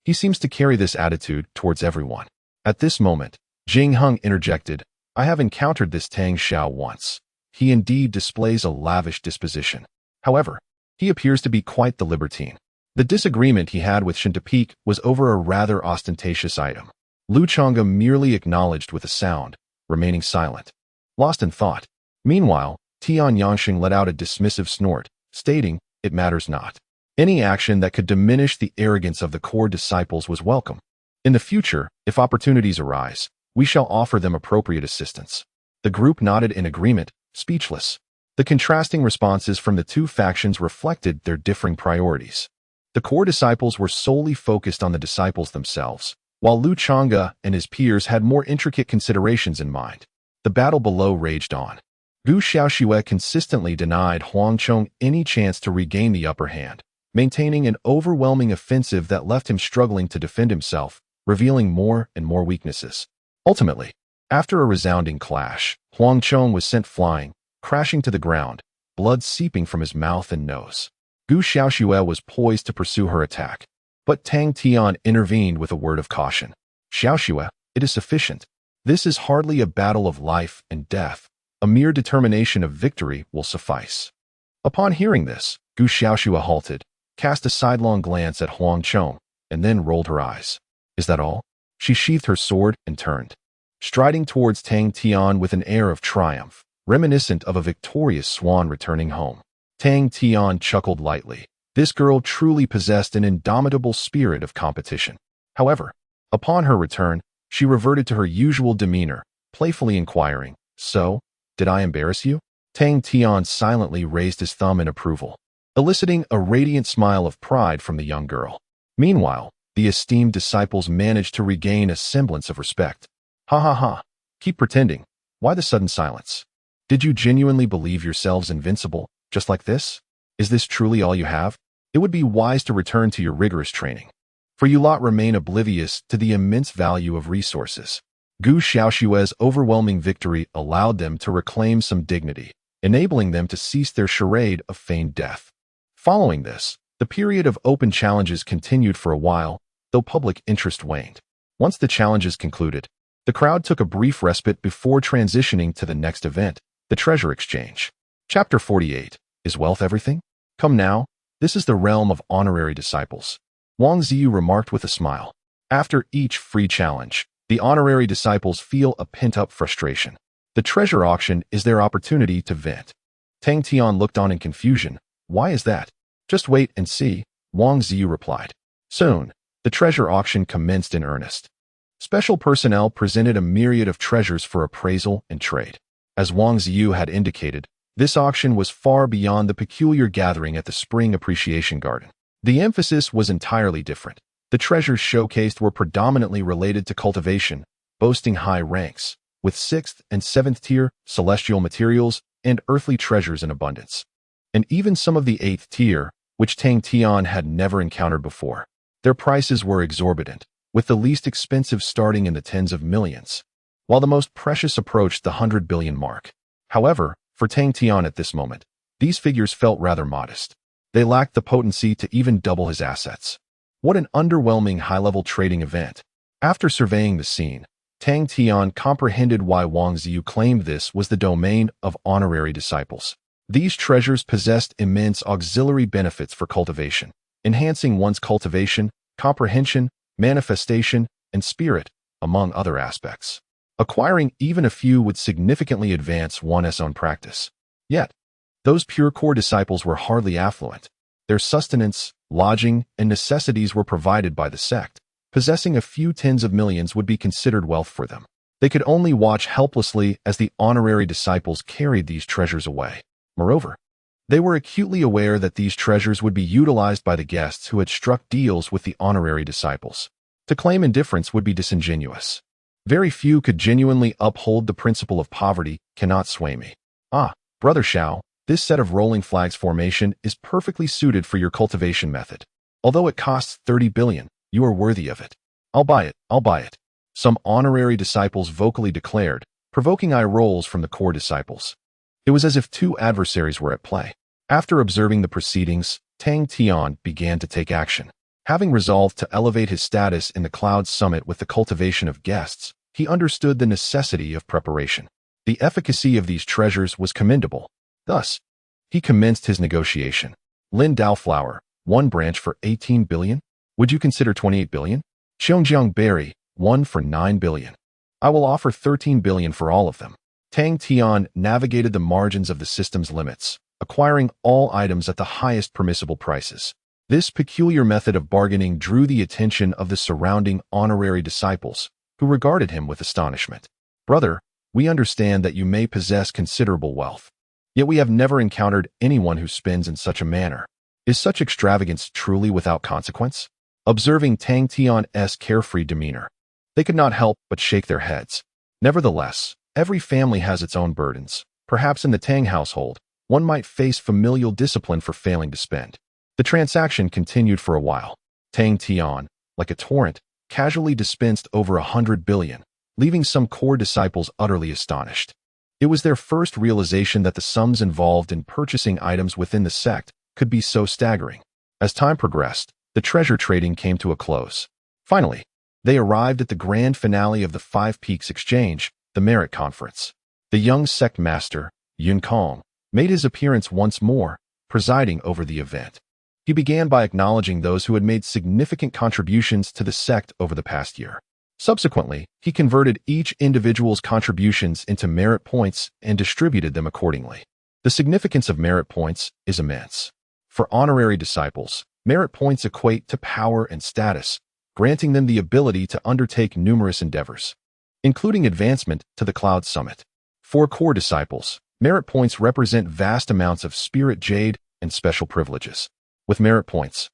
He seems to carry this attitude towards everyone. At this moment, Jing Heng interjected, I have encountered this Tang Xiao once. He indeed displays a lavish disposition. However, he appears to be quite the libertine. The disagreement he had with Shintapik was over a rather ostentatious item. Lu Chonga merely acknowledged with a sound, remaining silent, lost in thought. Meanwhile, Tian Yangxing let out a dismissive snort, stating, it matters not. Any action that could diminish the arrogance of the core disciples was welcome. In the future, if opportunities arise, we shall offer them appropriate assistance. The group nodded in agreement, speechless. The contrasting responses from the two factions reflected their differing priorities. The core disciples were solely focused on the disciples themselves, while Lu Chonga and his peers had more intricate considerations in mind. The battle below raged on. Gu Xiaoxue consistently denied Huang Chong any chance to regain the upper hand, maintaining an overwhelming offensive that left him struggling to defend himself, revealing more and more weaknesses. Ultimately, after a resounding clash, Huang Chong was sent flying, crashing to the ground, blood seeping from his mouth and nose. Gu Xiaoxue was poised to pursue her attack, but Tang Tian intervened with a word of caution. Xiaoxue, it is sufficient. This is hardly a battle of life and death. A mere determination of victory will suffice. Upon hearing this, Gu Xiaoxue halted, cast a sidelong glance at Huang Chong, and then rolled her eyes. Is that all? She sheathed her sword and turned, striding towards Tang Tian with an air of triumph, reminiscent of a victorious swan returning home. Tang Tian chuckled lightly. This girl truly possessed an indomitable spirit of competition. However, upon her return, she reverted to her usual demeanor, playfully inquiring, So, did I embarrass you? Tang Tian silently raised his thumb in approval, eliciting a radiant smile of pride from the young girl. Meanwhile, the esteemed disciples managed to regain a semblance of respect. Ha ha ha. Keep pretending. Why the sudden silence? Did you genuinely believe yourselves invincible, just like this? Is this truly all you have? It would be wise to return to your rigorous training, for you lot remain oblivious to the immense value of resources. Gu Xiaoxue's overwhelming victory allowed them to reclaim some dignity, enabling them to cease their charade of feigned death. Following this, the period of open challenges continued for a while, though public interest waned. Once the challenges concluded, the crowd took a brief respite before transitioning to the next event, the treasure exchange. Chapter 48. Is wealth everything? Come now, this is the realm of honorary disciples. Wang Ziyu remarked with a smile. After each free challenge, the honorary disciples feel a pent-up frustration. The treasure auction is their opportunity to vent. Tang Tian looked on in confusion. Why is that? Just wait and see, Wang Ziyu replied. Soon, the treasure auction commenced in earnest. Special personnel presented a myriad of treasures for appraisal and trade. As Wang Ziyu had indicated, this auction was far beyond the peculiar gathering at the Spring Appreciation Garden. The emphasis was entirely different. The treasures showcased were predominantly related to cultivation, boasting high ranks, with 6th and 7th tier celestial materials and earthly treasures in abundance. And even some of the 8th tier, which Tang Tian had never encountered before. Their prices were exorbitant, with the least expensive starting in the tens of millions, while the most precious approached the 100 billion mark. However, for Tang Tian at this moment, these figures felt rather modest. They lacked the potency to even double his assets. What an underwhelming high-level trading event. After surveying the scene, Tang Tian comprehended why Wang Ziyu claimed this was the domain of honorary disciples. These treasures possessed immense auxiliary benefits for cultivation, enhancing one's cultivation, comprehension, manifestation, and spirit, among other aspects. Acquiring even a few would significantly advance one's own practice. Yet, those pure core disciples were hardly affluent. Their sustenance, lodging, and necessities were provided by the sect. Possessing a few tens of millions would be considered wealth for them. They could only watch helplessly as the honorary disciples carried these treasures away. Moreover, they were acutely aware that these treasures would be utilized by the guests who had struck deals with the honorary disciples. To claim indifference would be disingenuous. Very few could genuinely uphold the principle of poverty cannot sway me. Ah, Brother Shao, this set of rolling flags formation is perfectly suited for your cultivation method. Although it costs 30 billion, you are worthy of it. I'll buy it, I'll buy it. Some honorary disciples vocally declared, provoking eye rolls from the core disciples. It was as if two adversaries were at play. After observing the proceedings, Tang Tian began to take action. Having resolved to elevate his status in the Cloud Summit with the cultivation of guests, he understood the necessity of preparation. The efficacy of these treasures was commendable. Thus, he commenced his negotiation. Lin Dao Flower, one branch for 18 billion? Would you consider 28 billion? Xiangz Berry, one for 9 billion. I will offer 13 billion for all of them. Tang Tian navigated the margins of the system's limits, acquiring all items at the highest permissible prices. This peculiar method of bargaining drew the attention of the surrounding honorary disciples, who regarded him with astonishment. Brother, we understand that you may possess considerable wealth. Yet we have never encountered anyone who spends in such a manner. Is such extravagance truly without consequence? Observing Tang Tian's carefree demeanor, they could not help but shake their heads. Nevertheless, every family has its own burdens. Perhaps in the Tang household, one might face familial discipline for failing to spend. The transaction continued for a while. Tang Tian, like a torrent, casually dispensed over 100 billion, leaving some core disciples utterly astonished. It was their first realization that the sums involved in purchasing items within the sect could be so staggering. As time progressed, the treasure trading came to a close. Finally, they arrived at the grand finale of the Five Peaks Exchange, the Merit Conference. The young sect master, Yun Kong, made his appearance once more, presiding over the event. He began by acknowledging those who had made significant contributions to the sect over the past year. Subsequently, he converted each individual's contributions into merit points and distributed them accordingly. The significance of merit points is immense. For honorary disciples, merit points equate to power and status, granting them the ability to undertake numerous endeavors, including advancement to the Cloud Summit. For core disciples, merit points represent vast amounts of spirit jade and special privileges. With merit points,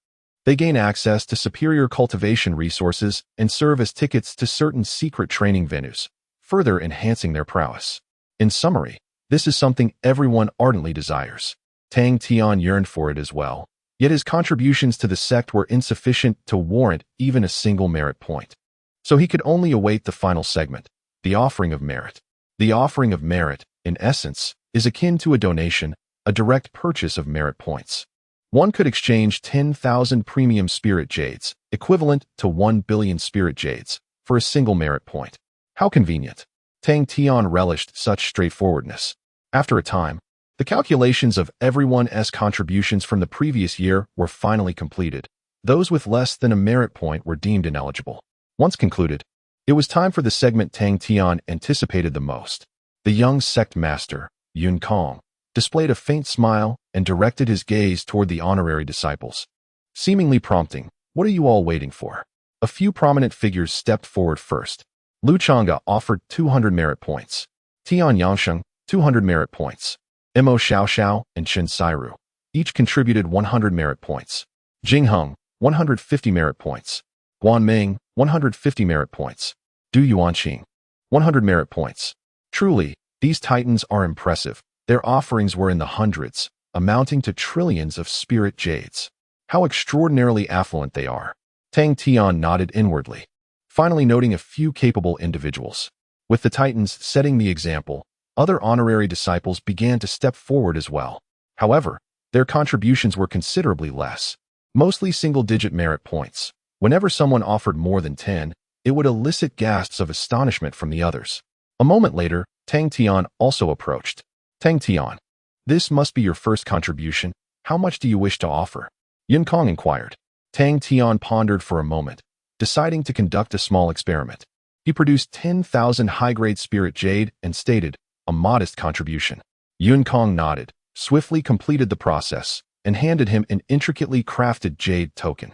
they gain access to superior cultivation resources and serve as tickets to certain secret training venues, further enhancing their prowess. In summary, this is something everyone ardently desires. Tang Tian yearned for it as well, yet his contributions to the sect were insufficient to warrant even a single merit point. So he could only await the final segment, the offering of merit. The offering of merit, in essence, is akin to a donation, a direct purchase of merit points. One could exchange 10,000 premium spirit jades, equivalent to 1 billion spirit jades, for a single merit point. How convenient. Tang Tian relished such straightforwardness. After a time, the calculations of everyone's contributions from the previous year were finally completed. Those with less than a merit point were deemed ineligible. Once concluded, it was time for the segment Tang Tian anticipated the most. The young sect master, Yun Kong, displayed a faint smile and directed his gaze toward the honorary disciples. Seemingly prompting, "What are you all waiting for?" A few prominent figures stepped forward first. Lu Chonga offered 200 merit points. Tian Yangsheng, 200 merit points. Emo Shia Shao and Chen Sairu each contributed 100 merit points. Jing Heng, 150 merit points. Guan Ming, 150 merit points. Du Yuanqing, 100 merit points. Truly, these titans are impressive. Their offerings were in the hundreds, amounting to trillions of spirit jades. How extraordinarily affluent they are. Tang Tian nodded inwardly, finally noting a few capable individuals. With the titans setting the example, other honorary disciples began to step forward as well. However, their contributions were considerably less, mostly single-digit merit points. Whenever someone offered more than 10, it would elicit gasps of astonishment from the others. A moment later, Tang Tian also approached. Tang Tian, this must be your first contribution. How much do you wish to offer? Yun Kong inquired. Tang Tian pondered for a moment, deciding to conduct a small experiment. He produced 10,000 high-grade spirit jade and stated, a modest contribution. Yun Kong nodded, swiftly completed the process, and handed him an intricately crafted jade token.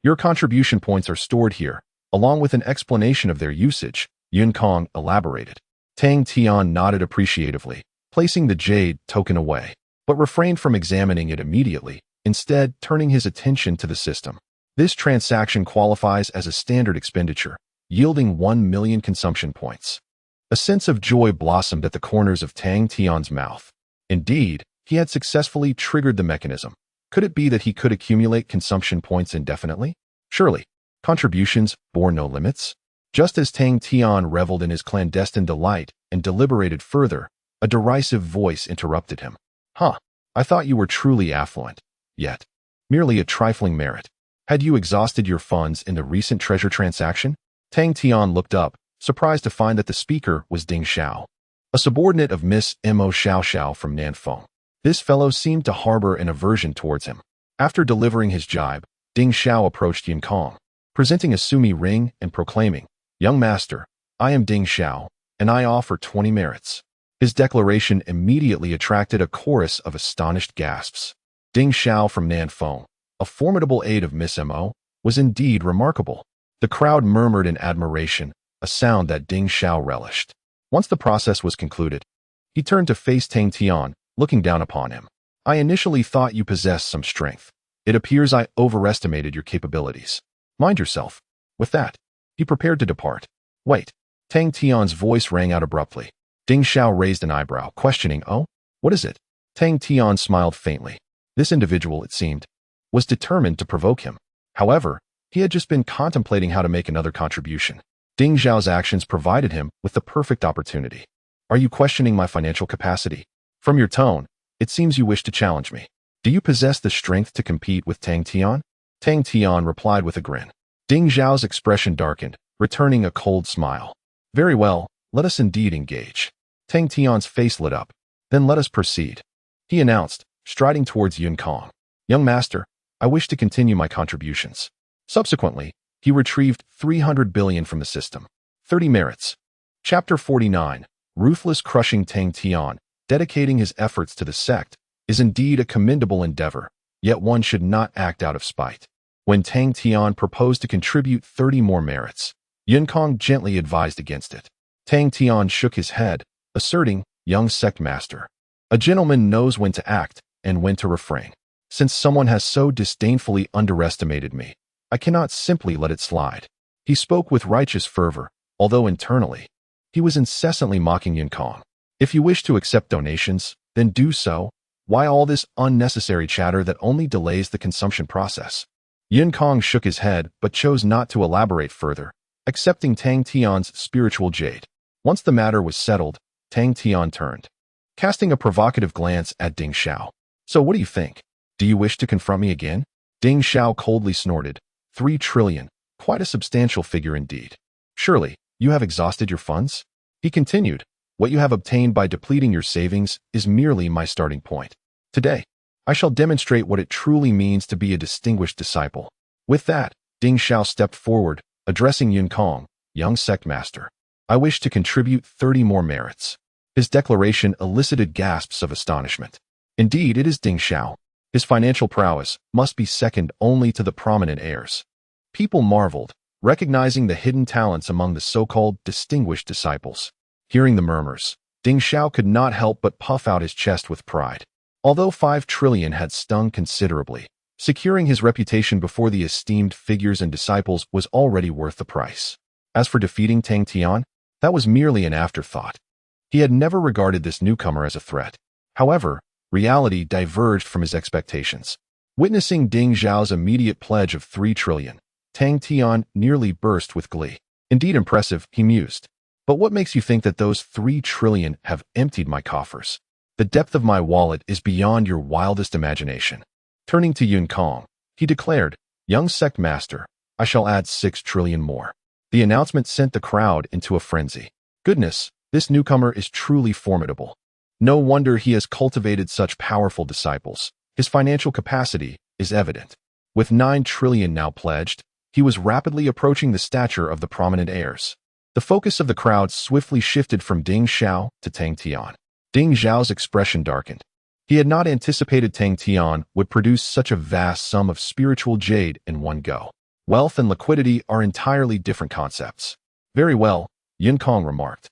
Your contribution points are stored here, along with an explanation of their usage, Yun Kong elaborated. Tang Tian nodded appreciatively, placing the jade token away, but refrained from examining it immediately, instead turning his attention to the system. This transaction qualifies as a standard expenditure, yielding 1 million consumption points. A sense of joy blossomed at the corners of Tang Tian's mouth. Indeed, he had successfully triggered the mechanism. Could it be that he could accumulate consumption points indefinitely? Surely, Contributions bore no limits. Just as Tang Tian reveled in his clandestine delight and deliberated further, a derisive voice interrupted him. Huh, I thought you were truly affluent. Yet, merely a trifling merit. Had you exhausted your funds in the recent treasure transaction? Tang Tian looked up, surprised to find that the speaker was Ding Xiao, a subordinate of Miss Emo Shia Shao from Nanfeng. This fellow seemed to harbor an aversion towards him. After delivering his jibe, Ding Xiao approached Yun Kong, presenting a sumi ring and proclaiming, Young master, I am Ding Xiao, and I offer 20 merits. His declaration immediately attracted a chorus of astonished gasps. Ding Xiao from Nanfeng, a formidable aide of Miss Mo, was indeed remarkable. The crowd murmured in admiration, a sound that Ding Xiao relished. Once the process was concluded, he turned to face Tang Tian, looking down upon him. I initially thought you possessed some strength. It appears I overestimated your capabilities. Mind yourself. With that, he prepared to depart. Wait. Tang Tian's voice rang out abruptly. Ding Xiao raised an eyebrow, questioning, Oh? What is it? Tang Tian smiled faintly. This individual, it seemed, was determined to provoke him. However, he had just been contemplating how to make another contribution. Ding Xiao's actions provided him with the perfect opportunity. Are you questioning my financial capacity? From your tone, it seems you wish to challenge me. Do you possess the strength to compete with Tang Tian? Tang Tian replied with a grin. Ding Xiao's expression darkened, returning a cold smile. Very well, let us indeed engage. Tang Tian's face lit up. Then let us proceed. He announced, striding towards Yun Kong. Young master, I wish to continue my contributions. Subsequently, he retrieved 300 billion from the system. 30 merits. Chapter 49. Ruthless crushing Tang Tian, dedicating his efforts to the sect, is indeed a commendable endeavor, yet one should not act out of spite. When Tang Tian proposed to contribute 30 more merits, Yun Kong gently advised against it. Tang Tian shook his head, asserting, Young sect master, a gentleman knows when to act and when to refrain. Since someone has so disdainfully underestimated me, I cannot simply let it slide. He spoke with righteous fervor, although internally, he was incessantly mocking Yun Kong. If you wish to accept donations, then do so. Why all this unnecessary chatter that only delays the consumption process? Yun Kong shook his head but chose not to elaborate further, accepting Tang Tian's spiritual jade. Once the matter was settled, Tang Tian turned, casting a provocative glance at Ding Xiao. So what do you think? Do you wish to confront me again? Ding Xiao coldly snorted. 3 trillion, quite a substantial figure indeed. Surely, you have exhausted your funds? He continued, what you have obtained by depleting your savings is merely my starting point. Today, I shall demonstrate what it truly means to be a distinguished disciple. With that, Ding Xiao stepped forward, addressing Yun Kong, young sect master. I wish to contribute 30 more merits. His declaration elicited gasps of astonishment. Indeed, it is Ding Xiao. His financial prowess must be second only to the prominent heirs. People marveled, recognizing the hidden talents among the so-called distinguished disciples. Hearing the murmurs, Ding Xiao could not help but puff out his chest with pride. Although 5 trillion had stung considerably, securing his reputation before the esteemed figures and disciples was already worth the price. As for defeating Tang Tian, that was merely an afterthought. He had never regarded this newcomer as a threat. However, reality diverged from his expectations. Witnessing Ding Xiao's immediate pledge of 3 trillion, Tang Tian nearly burst with glee. Indeed impressive, he mused. But what makes you think that those 3 trillion have emptied my coffers? The depth of my wallet is beyond your wildest imagination. Turning to Yun Kong, he declared, Young sect master, I shall add 6 trillion more. The announcement sent the crowd into a frenzy. Goodness, this newcomer is truly formidable. No wonder he has cultivated such powerful disciples. His financial capacity is evident. With 9 trillion now pledged, he was rapidly approaching the stature of the prominent heirs. The focus of the crowd swiftly shifted from Ding Xiao to Tang Tian. Ding Xiao's expression darkened. He had not anticipated Tang Tian would produce such a vast sum of spiritual jade in one go. Wealth and liquidity are entirely different concepts. Very well, Yun Kong remarked.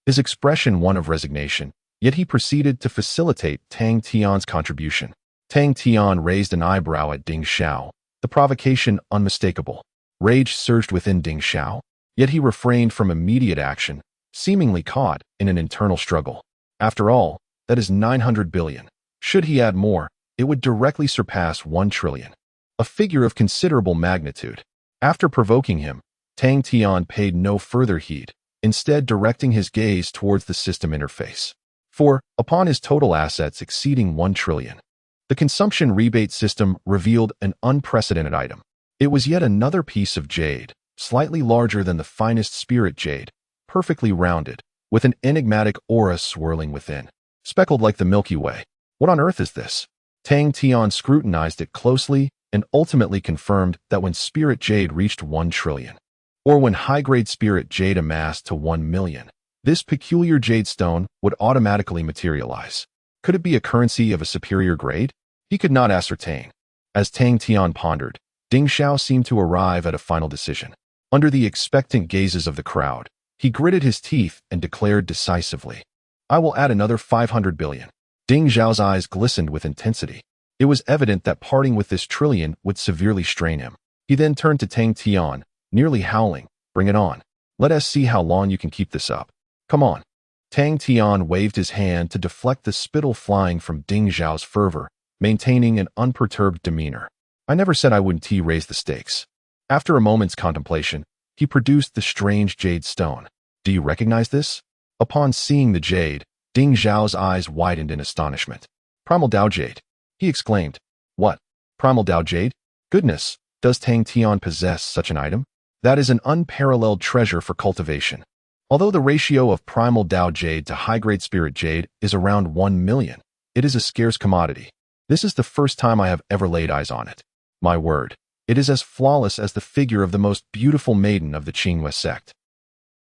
His expression one of resignation, yet he proceeded to facilitate Tang Tian's contribution. Tang Tian raised an eyebrow at Ding Xiao, the provocation unmistakable. Rage surged within Ding Xiao, yet he refrained from immediate action, seemingly caught in an internal struggle. After all, that is 900 billion. Should he add more, it would directly surpass 1 trillion. A figure of considerable magnitude. After provoking him, Tang Tian paid no further heed, instead directing his gaze towards the system interface. For, upon his total assets exceeding 1 trillion, the consumption rebate system revealed an unprecedented item. It was yet another piece of jade, slightly larger than the finest spirit jade, perfectly rounded, with an enigmatic aura swirling within, speckled like the Milky Way. What on earth is this? Tang Tian scrutinized it closely and ultimately confirmed that when spirit jade reached 1 trillion, or when high-grade spirit jade amassed to 1 million, this peculiar jade stone would automatically materialize. Could it be a currency of a superior grade? He could not ascertain. As Tang Tian pondered, Ding Xiao seemed to arrive at a final decision. Under the expectant gazes of the crowd, he gritted his teeth and declared decisively, "I will add another 500 billion. Ding Xiao's eyes glistened with intensity. It was evident that parting with this trillion would severely strain him. He then turned to Tang Tian, nearly howling, "Bring it on. Let us see how long you can keep this up. Come on." Tang Tian waved his hand to deflect the spittle flying from Ding Xiao's fervor, maintaining an unperturbed demeanor. "I never said I wouldn't raise the stakes." After a moment's contemplation, he produced the strange jade stone. "Do you recognize this?" Upon seeing the jade, Ding Xiao's eyes widened in astonishment. "Primal Dao Jade," he exclaimed. "What? Primal Dao Jade? Goodness, does Tang Tian possess such an item? That is an unparalleled treasure for cultivation." Although the ratio of Primal Dao Jade to high-grade Spirit Jade is around 1 million, it is a scarce commodity. This is the first time I have ever laid eyes on it. My word, it is as flawless as the figure of the most beautiful maiden of the Qingwei sect.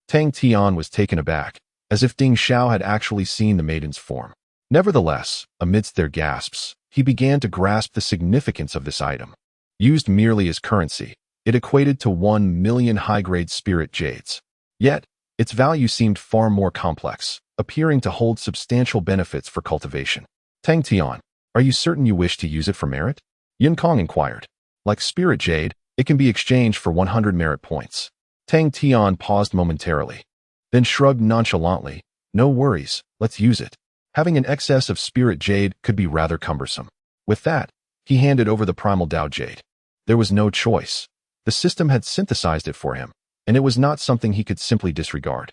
Tang Tian was taken aback, as if Ding Xiao had actually seen the maiden's form. Nevertheless, amidst their gasps, he began to grasp the significance of this item. Used merely as currency, it equated to 1 million high-grade spirit jades. Yet, its value seemed far more complex, appearing to hold substantial benefits for cultivation. "Tang Tian, are you certain you wish to use it for merit?" Kong inquired. "Like spirit jade, it can be exchanged for 100 merit points." Tang Tian paused momentarily, then shrugged nonchalantly. "No worries, let's use it. Having an excess of spirit jade could be rather cumbersome." With that, he handed over the primal Dao Jade. There was no choice. The system had synthesized it for him, and it was not something he could simply disregard.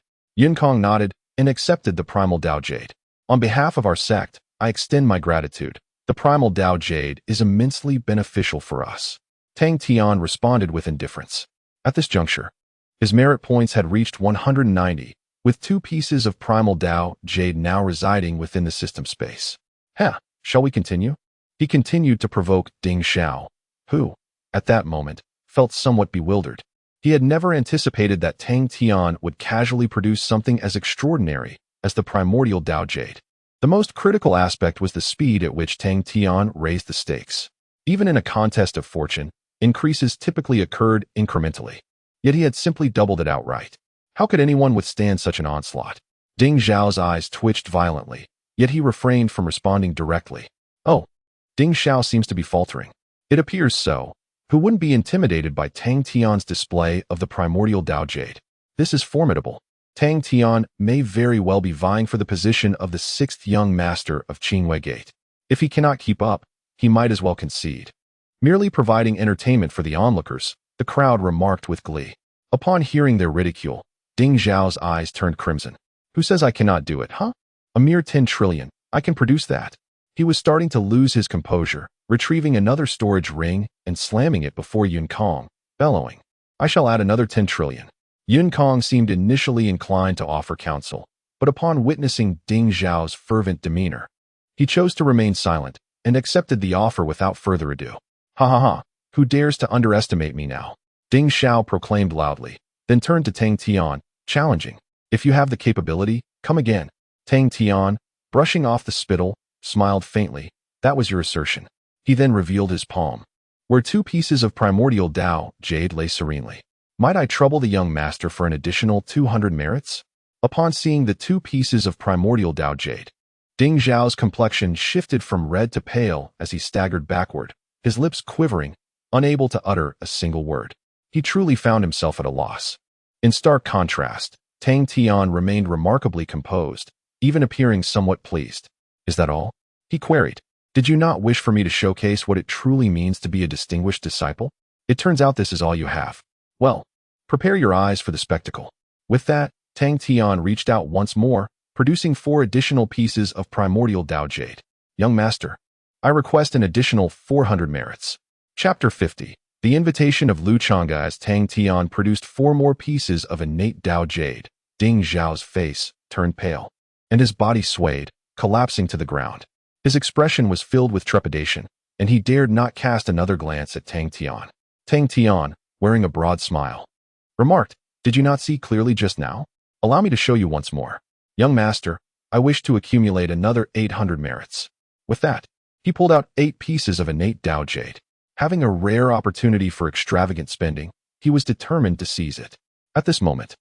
Kong nodded and accepted the primal Dao Jade. "On behalf of our sect, I extend my gratitude. The primal Dao Jade is immensely beneficial for us." Tang Tian responded with indifference. At this juncture, his merit points had reached 190, with 2 pieces of primal Dao Jade now residing within the system space. Shall we continue?" He continued to provoke Ding Xiao, who, at that moment, felt somewhat bewildered. He had never anticipated that Tang Tian would casually produce something as extraordinary as the primordial Dao Jade. The most critical aspect was the speed at which Tang Tian raised the stakes. Even in a contest of fortune, increases typically occurred incrementally. Yet he had simply doubled it outright. How could anyone withstand such an onslaught? Ding Xiao's eyes twitched violently, yet he refrained from responding directly. "Oh." Ding Xiao seems to be faltering. "It appears so. Who wouldn't be intimidated by Tang Tian's display of the primordial Dao Jade? This is formidable. Tang Tian may very well be vying for the position of the 6th young master of Qingwei Gate. If he cannot keep up, he might as well concede." Merely providing entertainment for the onlookers, the crowd remarked with glee. Upon hearing their ridicule, Ding Xiao's eyes turned crimson. "Who says I cannot do it, huh? A mere 10 trillion, I can produce that." He was starting to lose his composure, retrieving another storage ring and slamming it before Kong, bellowing, "I shall add another 10 trillion. Kong seemed initially inclined to offer counsel, but upon witnessing Ding Xiao's fervent demeanor, he chose to remain silent and accepted the offer without further ado. "Ha ha ha, who dares to underestimate me now?" Ding Xiao proclaimed loudly, then turned to Tang Tian, challenging, "If you have the capability, come again." Tang Tian, brushing off the spittle, smiled faintly. "That was your assertion." He then revealed his palm, where 2 pieces of primordial Dao Jade lay serenely. "Might I trouble the young master for an additional 200 merits?" Upon seeing the 2 pieces of primordial Dao Jade, Ding Xiao's complexion shifted from red to pale as he staggered backward, his lips quivering, unable to utter a single word. He truly found himself at a loss. In stark contrast, Tang Tian remained remarkably composed, even appearing somewhat pleased. "Is that all?" he queried. "Did you not wish for me to showcase what it truly means to be a distinguished disciple?" It turns out this is all you have. Well, prepare your eyes for the spectacle. With that, Tang Tian reached out once more, producing 4 additional pieces of primordial Dao Jade. Young master, I request an additional 400 merits. Chapter 50. The invitation of Lu Chonga. As Tang Tian produced 4 more pieces of innate Dao Jade, Ding Zhao's face turned pale, and his body swayed, collapsing to the ground. His expression was filled with trepidation, and he dared not cast another glance at Tang Tian. Tang Tian, wearing a broad smile, remarked, "Did you not see clearly just now? Allow me to show you once more. Young master, I wish to accumulate another 800 merits." With that, he pulled out 8 pieces of innate Dao Jade. Having a rare opportunity for extravagant spending, he was determined to seize it. At this moment,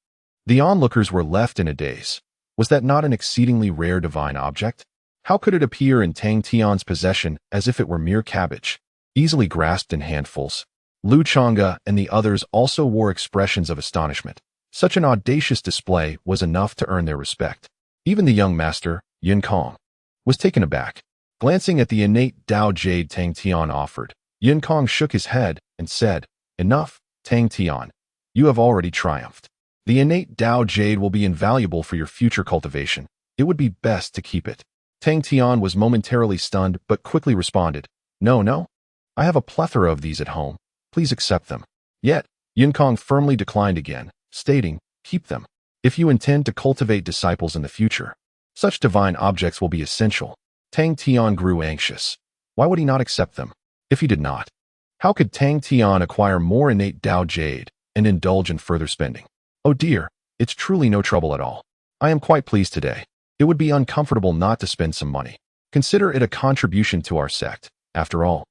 the onlookers were left in a daze. Was that not an exceedingly rare divine object? How could it appear in Tang Tian's possession as if it were mere cabbage, easily grasped in handfuls? Lu Chonga and the others also wore expressions of astonishment. Such an audacious display was enough to earn their respect. Even the young master, Yin Kong, was taken aback. Glancing at the innate Dao Jade Tang Tian offered, Yin Kong shook his head and said, "Enough, Tang Tian. You have already triumphed. The innate Dao Jade will be invaluable for your future cultivation. It would be best to keep it." Tang Tian was momentarily stunned but quickly responded, No, I have a plethora of these at home. Please accept them." Yet, Yin Kong firmly declined again, stating, "Keep them. If you intend to cultivate disciples in the future, such divine objects will be essential." Tang Tian grew anxious. Why would he not accept them? If he did not, how could Tang Tian acquire more innate Dao Jade and indulge in further spending? Oh dear, it's truly no trouble at all. I am quite pleased today. It would be uncomfortable not to spend some money. Consider it a contribution to our sect. After all,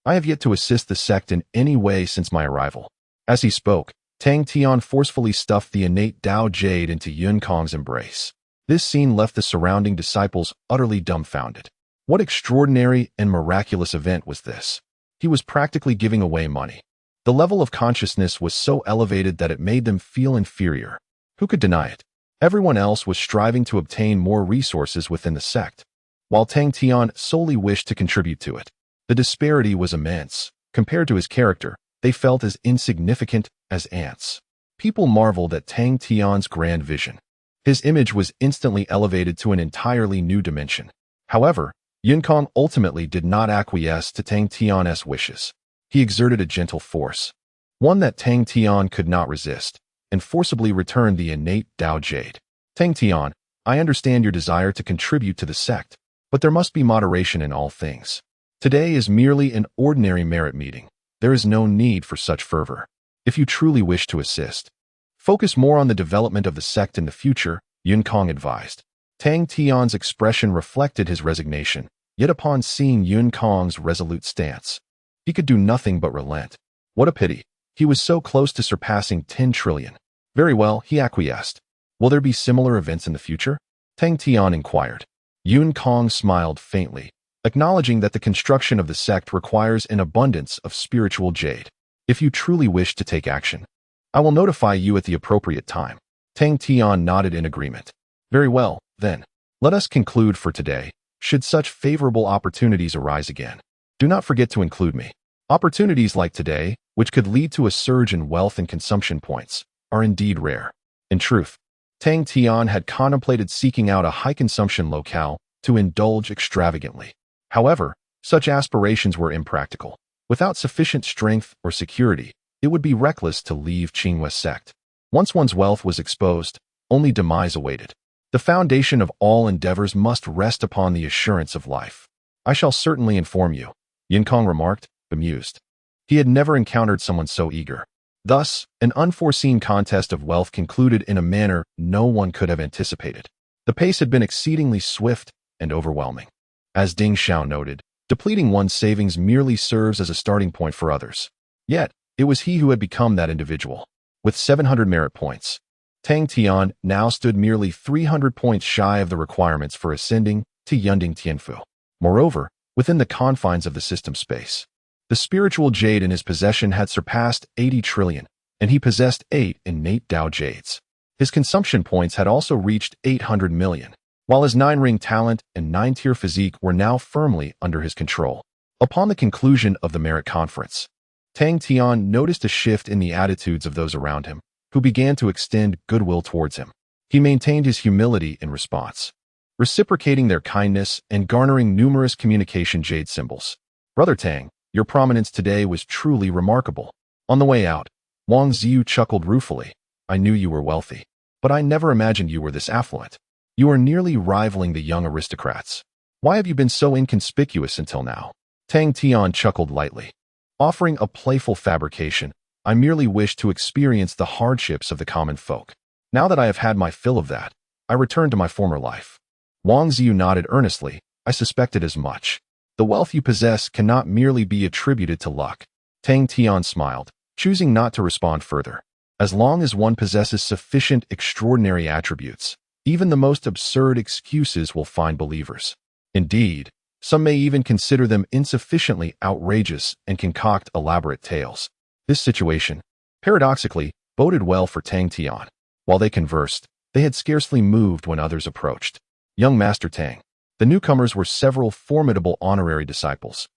I have yet to assist the sect in any way since my arrival. As he spoke, Tang Tian forcefully stuffed the innate Dao Jade into Yin Kong's embrace. This scene left the surrounding disciples utterly dumbfounded. What extraordinary and miraculous event was this? He was practically giving away money. The level of consciousness was so elevated that it made them feel inferior. Who could deny it? Everyone else was striving to obtain more resources within the sect, while Tang Tian solely wished to contribute to it. The disparity was immense. Compared to his character, they felt as insignificant as ants. People marveled at Tang Tian's grand vision. His image was instantly elevated to an entirely new dimension. However, Yin Kong ultimately did not acquiesce to Tang Tian's wishes. He exerted a gentle force, one that Tang Tian could not resist, and forcibly returned the innate Dao Jade. Tang Tian, I understand your desire to contribute to the sect, but there must be moderation in all things. Today is merely an ordinary merit meeting. There is no need for such fervor. If you truly wish to assist, focus more on the development of the sect in the future, Yin Kong advised. Tang Tian's expression reflected his resignation, yet upon seeing Yin Kong's resolute stance, he could do nothing but relent. What a pity. He was so close to surpassing 10 trillion. Very well, he acquiesced. Will there be similar events in the future? Tang Tian inquired. Yin Kong smiled faintly, acknowledging that the construction of the sect requires an abundance of spiritual jade. If you truly wish to take action, I will notify you at the appropriate time. Tang Tian nodded in agreement. Very well, then. Let us conclude for today. Should such favorable opportunities arise again, do not forget to include me. Opportunities like today, which could lead to a surge in wealth and consumption points, are indeed rare. In truth, Tang Tian had contemplated seeking out a high-consumption locale to indulge extravagantly. However, such aspirations were impractical. Without sufficient strength or security, it would be reckless to leave Qinghua's sect. Once one's wealth was exposed, only demise awaited. The foundation of all endeavors must rest upon the assurance of life. I shall certainly inform you, Yin Kong remarked, bemused. He had never encountered someone so eager. Thus, an unforeseen contest of wealth concluded in a manner no one could have anticipated. The pace had been exceedingly swift and overwhelming. As Ding Xiao noted, depleting one's savings merely serves as a starting point for others. Yet, it was he who had become that individual. With 700 merit points, Tang Tian now stood merely 300 points shy of the requirements for ascending to Yunding Tianfu. Moreover, within the confines of the system space, the spiritual jade in his possession had surpassed 80 trillion, and he possessed 8 innate Dao Jades. His consumption points had also reached 800 million, while his 9-ring talent and 9-tier physique were now firmly under his control. Upon the conclusion of the merit conference, Tang Tian noticed a shift in the attitudes of those around him, who began to extend goodwill towards him. He maintained his humility in response, reciprocating their kindness and garnering numerous communication jade symbols. Brother Tang, your prominence today was truly remarkable. On the way out, Wang Ziyu chuckled ruefully. I knew you were wealthy, but I never imagined you were this affluent. You are nearly rivaling the young aristocrats. Why have you been so inconspicuous until now? Tang Tian chuckled lightly, offering a playful fabrication. I merely wish to experience the hardships of the common folk. Now that I have had my fill of that, I return to my former life. Wang Ziyu nodded earnestly. I suspected as much. The wealth you possess cannot merely be attributed to luck. Tang Tian smiled, choosing not to respond further. As long as one possesses sufficient extraordinary attributes, even the most absurd excuses will find believers. Indeed, some may even consider them insufficiently outrageous and concoct elaborate tales. This situation, paradoxically, boded well for Tang Tian. While they conversed, they had scarcely moved when others approached. Young Master Tang. The newcomers were several formidable honorary disciples,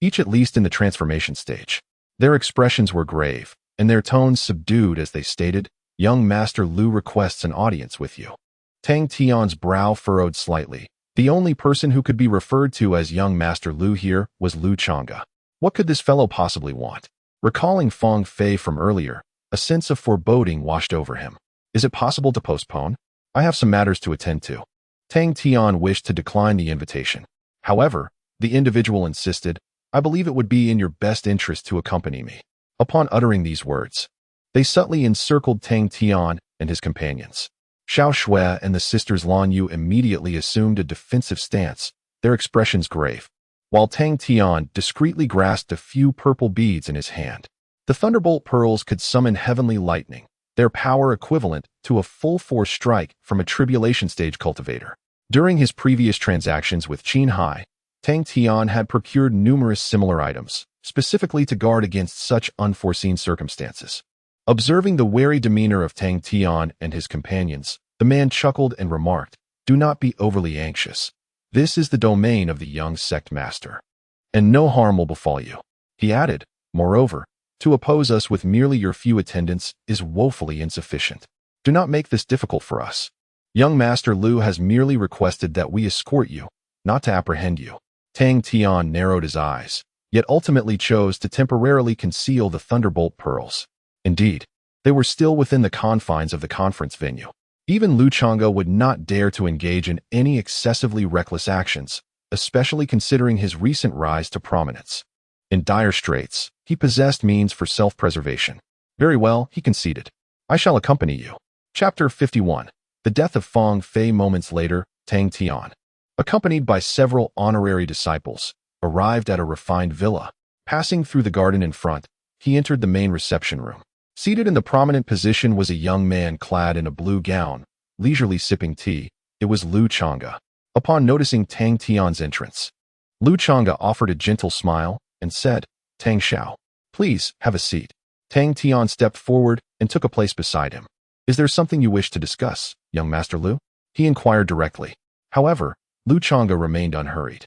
each at least in the transformation stage. Their expressions were grave, and their tones subdued as they stated, Young Master Lu requests an audience with you. Tang Tian's brow furrowed slightly. The only person who could be referred to as Young Master Lu here was Lu Chonga. What could this fellow possibly want? Recalling Fong Fei from earlier, a sense of foreboding washed over him. Is it possible to postpone? I have some matters to attend to. Tang Tian wished to decline the invitation. However, the individual insisted, I believe it would be in your best interest to accompany me. Upon uttering these words, they subtly encircled Tang Tian and his companions. Xiao Shui and the sisters Lan Yu immediately assumed a defensive stance, their expressions grave, while Tang Tian discreetly grasped a few purple beads in his hand. The thunderbolt pearls could summon heavenly lightning, their power equivalent to a full-force strike from a tribulation-stage cultivator. During his previous transactions with Qin Hai, Tang Tian had procured numerous similar items, specifically to guard against such unforeseen circumstances. Observing the wary demeanor of Tang Tian and his companions, the man chuckled and remarked, Do not be overly anxious. This is the domain of the young sect master, and no harm will befall you. He added, Moreover, to oppose us with merely your few attendants is woefully insufficient. Do not make this difficult for us. Young Master Lu has merely requested that we escort you, not to apprehend you. Tang Tian narrowed his eyes, yet ultimately chose to temporarily conceal the thunderbolt pearls. Indeed, they were still within the confines of the conference venue. Even Lu Chonga would not dare to engage in any excessively reckless actions, especially considering his recent rise to prominence. In dire straits, he possessed means for self-preservation. Very well, he conceded. I shall accompany you. Chapter 51. The death of Fang Fei. Moments later, Tang Tian, accompanied by several honorary disciples, arrived at a refined villa. Passing through the garden in front, he entered the main reception room. Seated in the prominent position was a young man clad in a blue gown, leisurely sipping tea. It was Lu Chonga. Upon noticing Tang Tian's entrance, Lu Chonga offered a gentle smile and said, Tang Xiao, please have a seat. Tang Tian stepped forward and took a place beside him. Is there something you wish to discuss, young Master Lu? He inquired directly. However, Lu Chonga remained unhurried,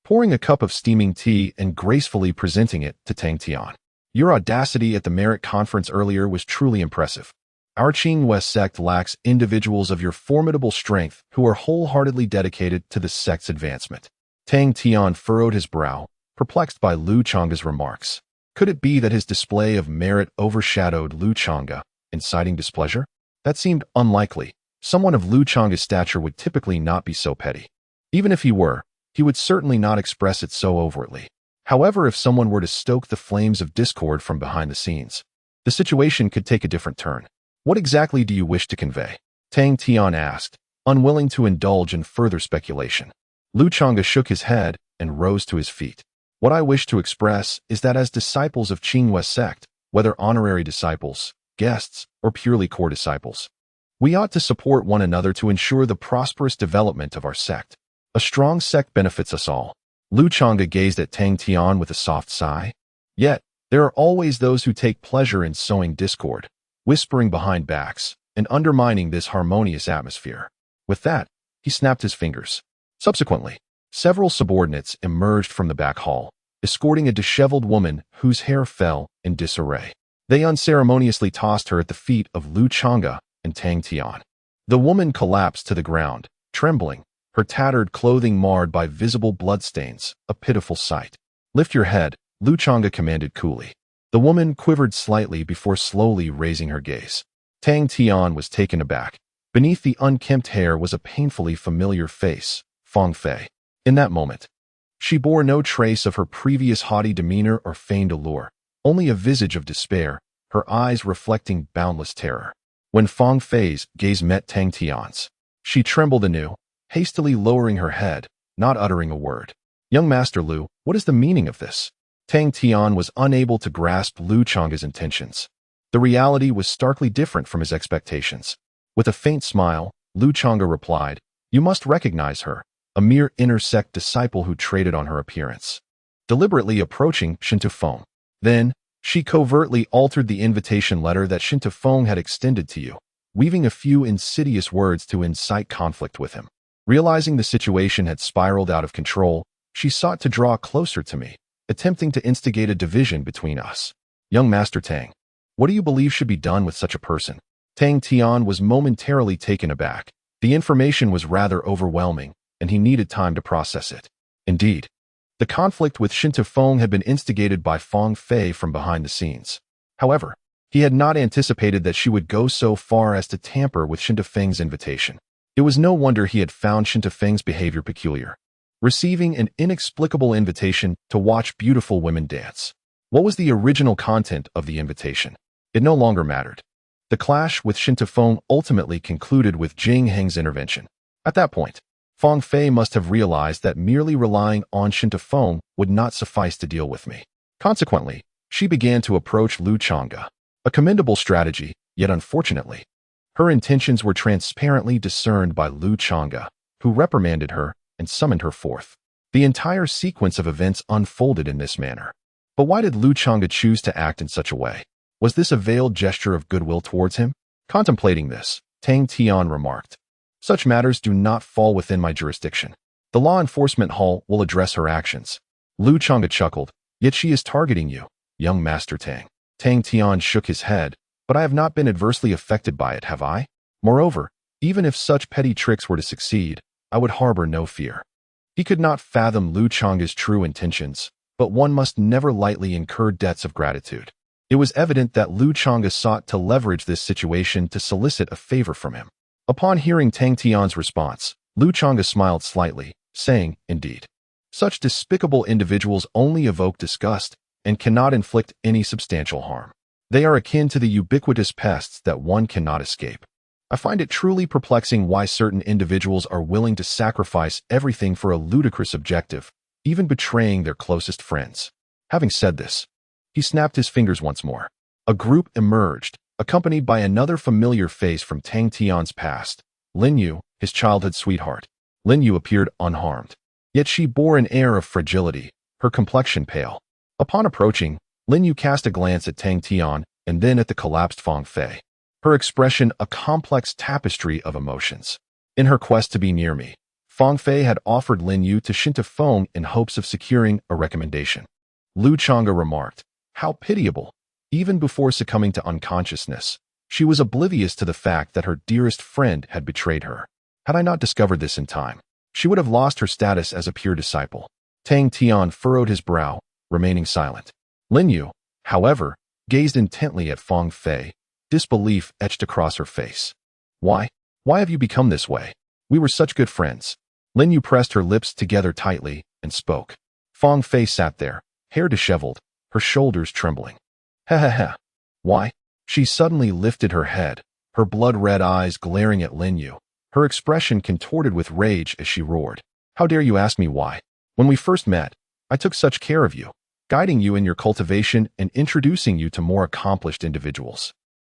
pouring a cup of steaming tea and gracefully presenting it to Tang Tian. Your audacity at the merit conference earlier was truly impressive. Our Xiangz sect lacks individuals of your formidable strength who are wholeheartedly dedicated to the sect's advancement. Tang Tian furrowed his brow, perplexed by Lu Chonga's remarks. Could it be that his display of merit overshadowed Lu Chonga, inciting displeasure? That seemed unlikely. Someone of Lu Chonga's stature would typically not be so petty. Even if he were, he would certainly not express it so overtly. However, if someone were to stoke the flames of discord from behind the scenes, the situation could take a different turn. What exactly do you wish to convey? Tang Tian asked, unwilling to indulge in further speculation. Lu Chonga shook his head and rose to his feet. What I wish to express is that as disciples of Xiangz sect, whether honorary disciples, guests, or purely core disciples, we ought to support one another to ensure the prosperous development of our sect. A strong sect benefits us all. Lu Chonga gazed at Tang Tian with a soft sigh. Yet, there are always those who take pleasure in sowing discord, whispering behind backs, and undermining this harmonious atmosphere. With that, he snapped his fingers. Subsequently, several subordinates emerged from the back hall, escorting a disheveled woman whose hair fell in disarray. They unceremoniously tossed her at the feet of Lu Chonga and Tang Tian. The woman collapsed to the ground, trembling, her tattered clothing marred by visible bloodstains, a pitiful sight. "Lift your head," Lu Chonga commanded coolly. The woman quivered slightly before slowly raising her gaze. Tang Tian was taken aback. Beneath the unkempt hair was a painfully familiar face, Fong Fei. In that moment, she bore no trace of her previous haughty demeanor or feigned allure, only a visage of despair, her eyes reflecting boundless terror. When Fong Fei's gaze met Tang Tian's, she trembled anew, hastily lowering her head, not uttering a word. "Young Master Lu, what is the meaning of this?" Tang Tian was unable to grasp Lu Chonga's intentions. The reality was starkly different from his expectations. With a faint smile, Lu Chonga replied, "You must recognize her, a mere inner sect disciple who traded on her appearance." Deliberately approaching Feng. Then, she covertly altered the invitation letter that Feng had extended to you, weaving a few insidious words to incite conflict with him. Realizing the situation had spiraled out of control, she sought to draw closer to me, attempting to instigate a division between us. "Young Master Tang, what do you believe should be done with such a person?" Tang Tian was momentarily taken aback. The information was rather overwhelming, and he needed time to process it. Indeed, the conflict with Feng had been instigated by Fong Fei from behind the scenes. However, he had not anticipated that she would go so far as to tamper with Feng's invitation. It was no wonder he had found Feng's behavior peculiar. Receiving an inexplicable invitation to watch beautiful women dance. What was the original content of the invitation? It no longer mattered. The clash with Feng ultimately concluded with Jing Heng's intervention. At that point, Fong Fei must have realized that merely relying on Feng would not suffice to deal with me. Consequently, she began to approach Lu Chonga. A commendable strategy, yet unfortunately, her intentions were transparently discerned by Lu Chonga, who reprimanded her and summoned her forth. The entire sequence of events unfolded in this manner. But why did Lu Chonga choose to act in such a way? Was this a veiled gesture of goodwill towards him? Contemplating this, Tang Tian remarked, "Such matters do not fall within my jurisdiction. The law enforcement hall will address her actions." Lu Chonga chuckled, "Yet she is targeting you, young Master Tang." Tang Tian shook his head, "But I have not been adversely affected by it, have I? Moreover, even if such petty tricks were to succeed, I would harbor no fear." He could not fathom Lu Chonga's true intentions, but one must never lightly incur debts of gratitude. It was evident that Lu Chonga sought to leverage this situation to solicit a favor from him. Upon hearing Tang Tian's response, Lu Chonga smiled slightly, saying, "Indeed, such despicable individuals only evoke disgust and cannot inflict any substantial harm. They are akin to the ubiquitous pests that one cannot escape. I find it truly perplexing why certain individuals are willing to sacrifice everything for a ludicrous objective, even betraying their closest friends." Having said this, he snapped his fingers once more. A group emerged, accompanied by another familiar face from Tang Tian's past, Lin Yu, his childhood sweetheart. Lin Yu appeared unharmed, yet she bore an air of fragility, her complexion pale. Upon approaching, Lin Yu cast a glance at Tang Tian and then at the collapsed Fong Fei. Her expression a complex tapestry of emotions. In her quest to be near me, Fong Fei had offered Lin Yu to Feng in hopes of securing a recommendation. Lu Chonga remarked, "How pitiable." Even before succumbing to unconsciousness, she was oblivious to the fact that her dearest friend had betrayed her. Had I not discovered this in time, she would have lost her status as a pure disciple. Tang Tian furrowed his brow, remaining silent. Lin Yu, however, gazed intently at Fong Fei, disbelief etched across her face. Why have you become this way? We were such good friends." Lin Yu pressed her lips together tightly and spoke. Fong Fei sat there, hair disheveled, her shoulders trembling. "Ha. Why?" She suddenly lifted her head, her blood-red eyes glaring at Lin Yu, her expression contorted with rage as she roared. "How dare you ask me why? When we first met, I took such care of you, guiding you in your cultivation and introducing you to more accomplished individuals.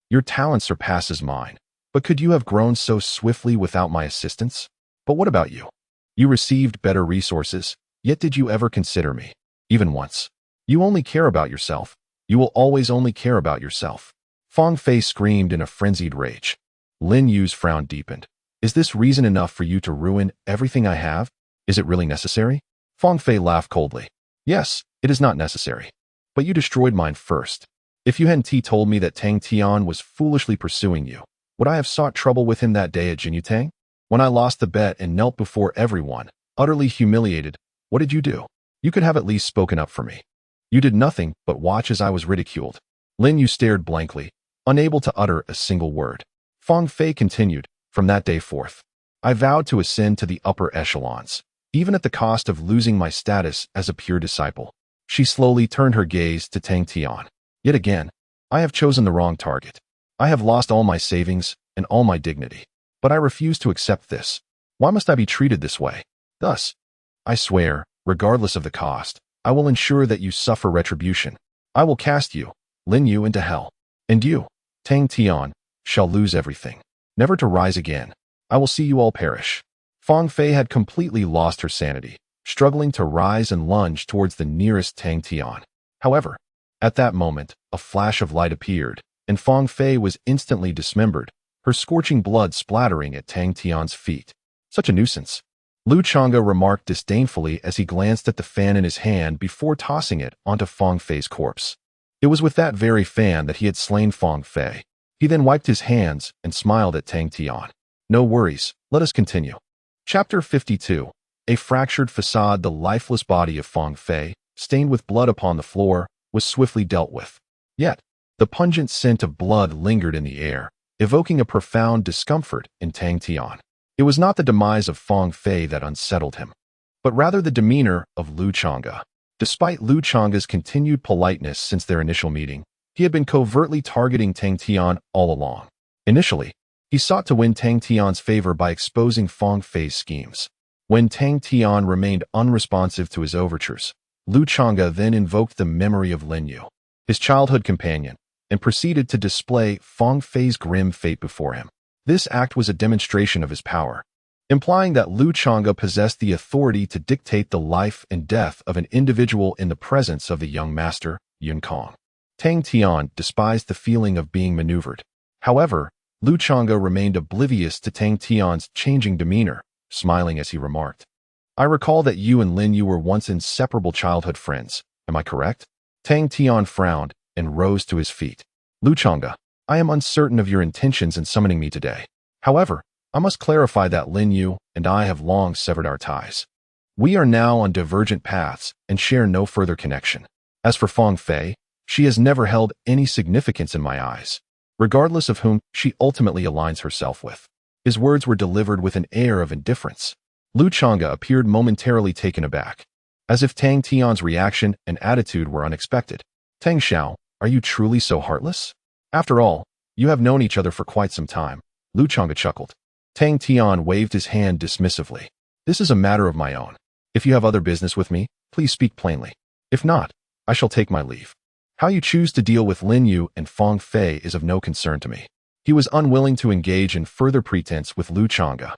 Your talent surpasses mine, but could you have grown so swiftly without my assistance? But what about you? You received better resources, yet did you ever consider me? Even once. You only care about yourself. You will always only care about yourself." Fong Fei screamed in a frenzied rage. Lin Yu's frown deepened. "Is this reason enough for you to ruin everything I have? Is it really necessary?" Fong Fei laughed coldly. Yes, it is not necessary. But you destroyed mine first. If you hadn't told me that Tang Tian was foolishly pursuing you, would I have sought trouble with him that day at Jinyutang? When I lost the bet and knelt before everyone, utterly humiliated, what did you do? You could have at least spoken up for me. You did nothing but watch as I was ridiculed. Lin Yu stared blankly, unable to utter a single word. Fong Fei continued, from that day forth, I vowed to ascend to the upper echelons, even at the cost of losing my status as a pure disciple. She slowly turned her gaze to Tang Tian. Yet again, I have chosen the wrong target. I have lost all my savings and all my dignity. But I refuse to accept this. Why must I be treated this way? Thus, I swear, regardless of the cost, I will ensure that you suffer retribution. I will cast you, Lin Yu, into hell. And you, Tang Tian, shall lose everything, never to rise again. I will see you all perish. Fong Fei had completely lost her sanity, struggling to rise and lunge towards the nearest Tang Tian. However, at that moment, a flash of light appeared, and Fong Fei was instantly dismembered, her scorching blood splattering at Tang Tian's feet. Such a nuisance. Chonga remarked disdainfully as he glanced at the fan in his hand before tossing it onto Fong Fei's corpse. It was with that very fan that he had slain Fong Fei. He then wiped his hands and smiled at Tang Tian. No worries, let us continue. Chapter 52. A fractured facade. The lifeless body of Fong Fei, stained with blood upon the floor, was swiftly dealt with. Yet, the pungent scent of blood lingered in the air, evoking a profound discomfort in Tang Tian. It was not the demise of Fong Fei that unsettled him, but rather the demeanor of Chonga. Despite Chonga's continued politeness since their initial meeting, he had been covertly targeting Tang Tian all along. Initially, he sought to win Tang Tian's favor by exposing Fong Fei's schemes. When Tang Tian remained unresponsive to his overtures, Chonga then invoked the memory of Lin Yu, his childhood companion, and proceeded to display Fong Fei's grim fate before him. This act was a demonstration of his power, implying that Chonga possessed the authority to dictate the life and death of an individual in the presence of the young master, Yun Kong. Tang Tian despised the feeling of being maneuvered. However, Chonga remained oblivious to Tang Tian's changing demeanor, smiling as he remarked, I recall that you and Lin Yu were once inseparable childhood friends. Am I correct? Tang Tian frowned and rose to his feet. Chonga, I am uncertain of your intentions in summoning me today. However, I must clarify that Lin Yu and I have long severed our ties. We are now on divergent paths and share no further connection. As for Fong Fei, she has never held any significance in my eyes, regardless of whom she ultimately aligns herself with. His words were delivered with an air of indifference. Chonga appeared momentarily taken aback, as if Tang Tian's reaction and attitude were unexpected. Tang Xiao, are you truly so heartless? After all, you have known each other for quite some time. Chonga chuckled. Tang Tian waved his hand dismissively. This is a matter of my own. If you have other business with me, please speak plainly. If not, I shall take my leave. How you choose to deal with Lin Yu and Fong Fei is of no concern to me. He was unwilling to engage in further pretense with Chonga.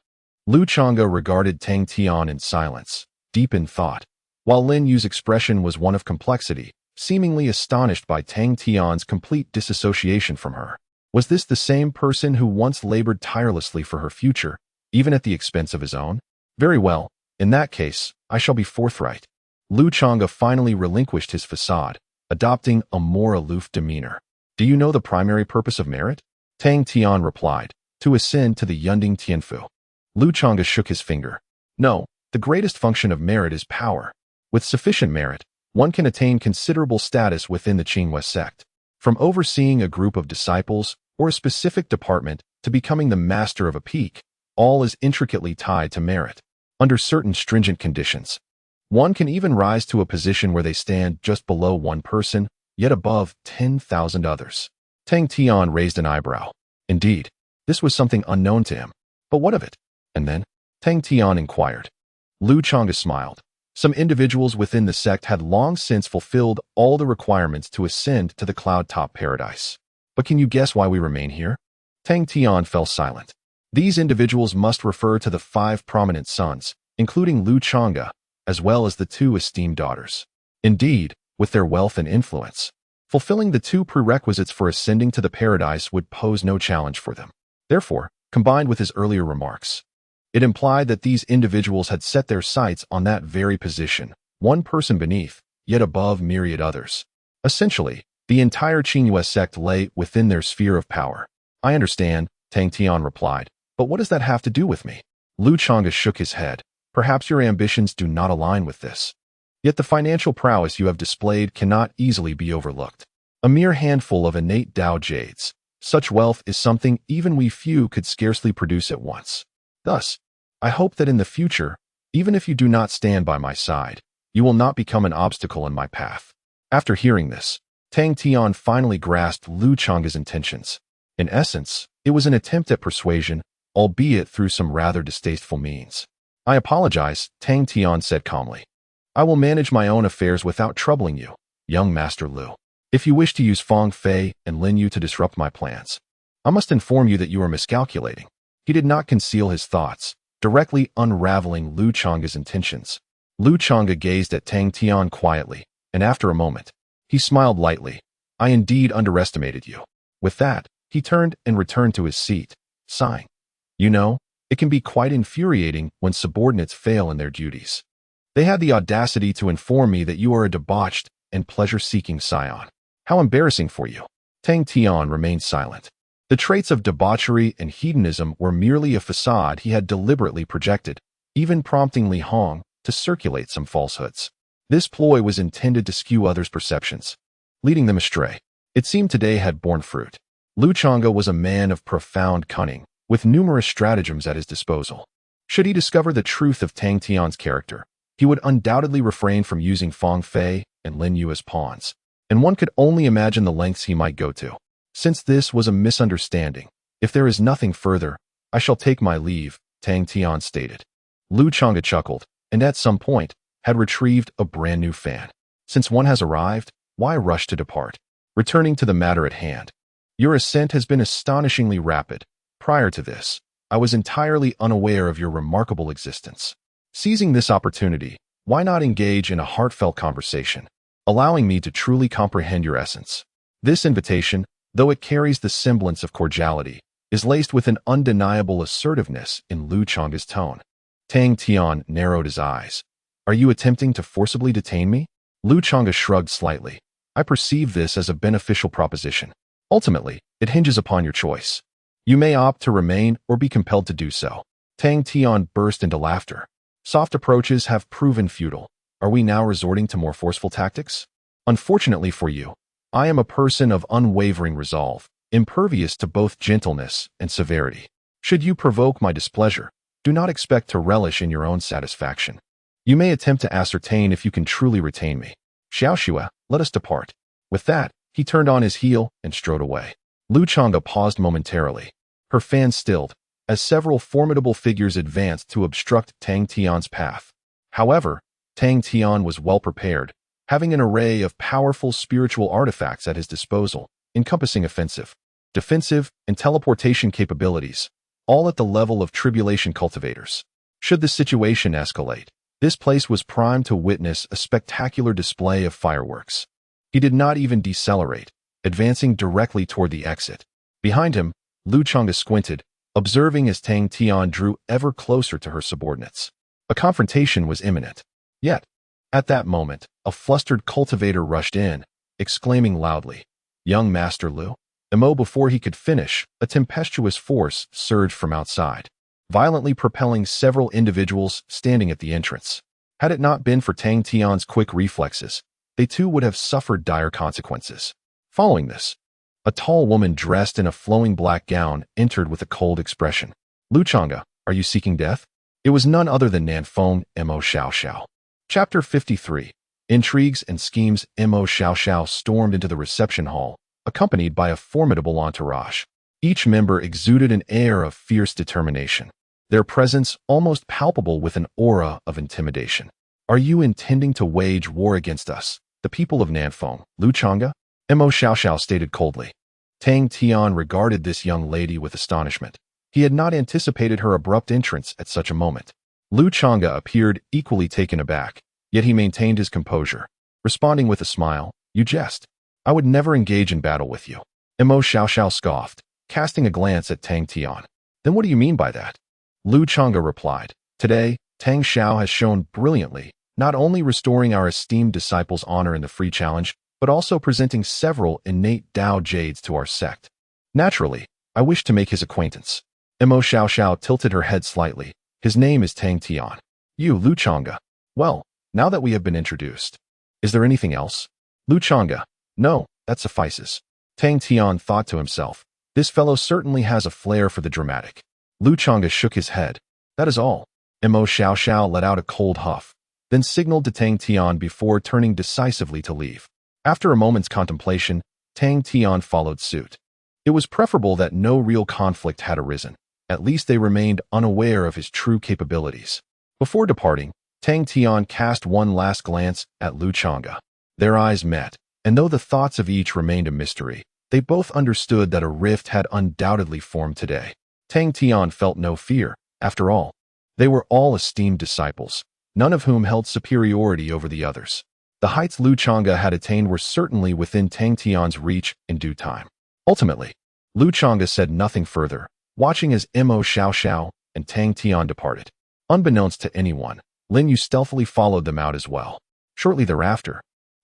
Chonga regarded Tang Tian in silence, deep in thought, while Lin Yu's expression was one of complexity, seemingly astonished by Tang Tian's complete disassociation from her. Was this the same person who once labored tirelessly for her future, even at the expense of his own? Very well, in that case, I shall be forthright. Chonga finally relinquished his facade, adopting a more aloof demeanor. Do you know the primary purpose of merit? Tang Tian replied, to ascend to the Yunding Tianfu. Chonga shook his finger. No, the greatest function of merit is power. With sufficient merit, one can attain considerable status within the Qinghua sect. From overseeing a group of disciples or a specific department to becoming the master of a peak, all is intricately tied to merit. Under certain stringent conditions, one can even rise to a position where they stand just below one person, yet above 10,000 others. Tang Tian raised an eyebrow. Indeed, this was something unknown to him. But what of it? And then, Tang Tian inquired. Chonga smiled. Some individuals within the sect had long since fulfilled all the requirements to ascend to the cloud-top paradise. But can you guess why we remain here? Tang Tian fell silent. These individuals must refer to the 5 prominent sons, including Chonga, as well as the 2 esteemed daughters. Indeed, with their wealth and influence, fulfilling the 2 prerequisites for ascending to the paradise would pose no challenge for them. Therefore, combined with his earlier remarks, it implied that these individuals had set their sights on that very position, one person beneath, yet above myriad others. Essentially, the entire Qingyue sect lay within their sphere of power. I understand, Tang Tian replied, but what does that have to do with me? Chonga shook his head. Perhaps your ambitions do not align with this. Yet the financial prowess you have displayed cannot easily be overlooked. A mere handful of innate Dao Jades. Such wealth is something even we few could scarcely produce at once. Thus, I hope that in the future, even if you do not stand by my side, you will not become an obstacle in my path. After hearing this, Tang Tian finally grasped Chonga's intentions. In essence, it was an attempt at persuasion, albeit through some rather distasteful means. I apologize, Tang Tian said calmly. I will manage my own affairs without troubling you, young Master Lu. If you wish to use Fong Fei and Lin Yu to disrupt my plans, I must inform you that you are miscalculating. He did not conceal his thoughts, directly unraveling Chonga's intentions. Chonga gazed at Tang Tian quietly, and after a moment, he smiled lightly. I indeed underestimated you. With that, he turned and returned to his seat, sighing. You know, it can be quite infuriating when subordinates fail in their duties. They had the audacity to inform me that you are a debauched and pleasure-seeking scion. How embarrassing for you. Tang Tian remained silent. The traits of debauchery and hedonism were merely a facade he had deliberately projected, even prompting Li Hong to circulate some falsehoods. This ploy was intended to skew others' perceptions, leading them astray. It seemed today had borne fruit. Chonga was a man of profound cunning, with numerous stratagems at his disposal. Should he discover the truth of Tang Tian's character, he would undoubtedly refrain from using Fong Fei and Lin Yu as pawns, and one could only imagine the lengths he might go to. Since this was a misunderstanding, if there is nothing further, I shall take my leave, Tang Tian stated. Chonga chuckled, and at some point, had retrieved a brand new fan. Since one has arrived, why rush to depart? Returning to the matter at hand. Your ascent has been astonishingly rapid. Prior to this, I was entirely unaware of your remarkable existence. Seizing this opportunity, why not engage in a heartfelt conversation, allowing me to truly comprehend your essence? This invitation, though it carries the semblance of cordiality, is laced with an undeniable assertiveness in Chonga's tone. Tang Tian narrowed his eyes. Are you attempting to forcibly detain me? Chonga shrugged slightly. I perceive this as a beneficial proposition. Ultimately, it hinges upon your choice. You may opt to remain or be compelled to do so. Tang Tian burst into laughter. Soft approaches have proven futile. Are we now resorting to more forceful tactics? Unfortunately for you, I am a person of unwavering resolve, impervious to both gentleness and severity. Should you provoke my displeasure, do not expect to relish in your own satisfaction. You may attempt to ascertain if you can truly retain me. Xiaoxue, let us depart. With that, he turned on his heel and strode away. Chonga paused momentarily. Her fan stilled, as several formidable figures advanced to obstruct Tang Tian's path. However, Tang Tian was well prepared, having an array of powerful spiritual artifacts at his disposal, encompassing offensive, defensive, and teleportation capabilities, all at the level of tribulation cultivators. Should the situation escalate, this place was primed to witness a spectacular display of fireworks. He did not even decelerate, advancing directly toward the exit. Behind him, Chonga squinted, observing as Tang Tian drew ever closer to her subordinates. A confrontation was imminent. Yet, at that moment, a flustered cultivator rushed in, exclaiming loudly, "Young Master Lu?" Emo before he could finish, a tempestuous force surged from outside, violently propelling several individuals standing at the entrance. Had it not been for Tang Tian's quick reflexes, they too would have suffered dire consequences. Following this, a tall woman dressed in a flowing black gown entered with a cold expression. Chonga, are you seeking death? It was none other than Nanfeng Emo Shia Shao. Chapter 53. Intrigues and schemes. Emo Shia Shao stormed into the reception hall, accompanied by a formidable entourage. Each member exuded an air of fierce determination, their presence almost palpable with an aura of intimidation. Are you intending to wage war against us, the people of Nanfeng, Chonga? Emo Shia Shao stated coldly. Tang Tian regarded this young lady with astonishment. He had not anticipated her abrupt entrance at such a moment. Chonga appeared equally taken aback, yet he maintained his composure, responding with a smile, "You jest. I would never engage in battle with you." Emo Shia Shao scoffed, casting a glance at Tang Tian. "Then what do you mean by that?" Chonga replied, "Today, Tang Xiao has shown brilliantly not only restoring our esteemed disciples' honor in the free challenge, but also presenting several innate Tao Jades to our sect. Naturally, I wish to make his acquaintance. Emo Shia Shao tilted her head slightly. His name is Tang Tian. You, Lu Chonga. Well, now that we have been introduced. Is there anything else? Lu Chonga. No, that suffices. Tang Tian thought to himself. This fellow certainly has a flair for the dramatic. Lu Chonga shook his head. That is all. Emo Shia Shao let out a cold huff, then signaled to Tang Tian before turning decisively to leave. After a moment's contemplation, Tang Tian followed suit. It was preferable that no real conflict had arisen. At least they remained unaware of his true capabilities. Before departing, Tang Tian cast one last glance at Lu Chonga. Their eyes met, and though the thoughts of each remained a mystery, they both understood that a rift had undoubtedly formed today. Tang Tian felt no fear. After all, they were all esteemed disciples, none of whom held superiority over the others. The heights Lu Chonga had attained were certainly within Tang Tian's reach in due time. Ultimately, Lu Chonga said nothing further, watching as Emo Shia Shao and Tang Tian departed. Unbeknownst to anyone, Lin Yu stealthily followed them out as well. Shortly thereafter,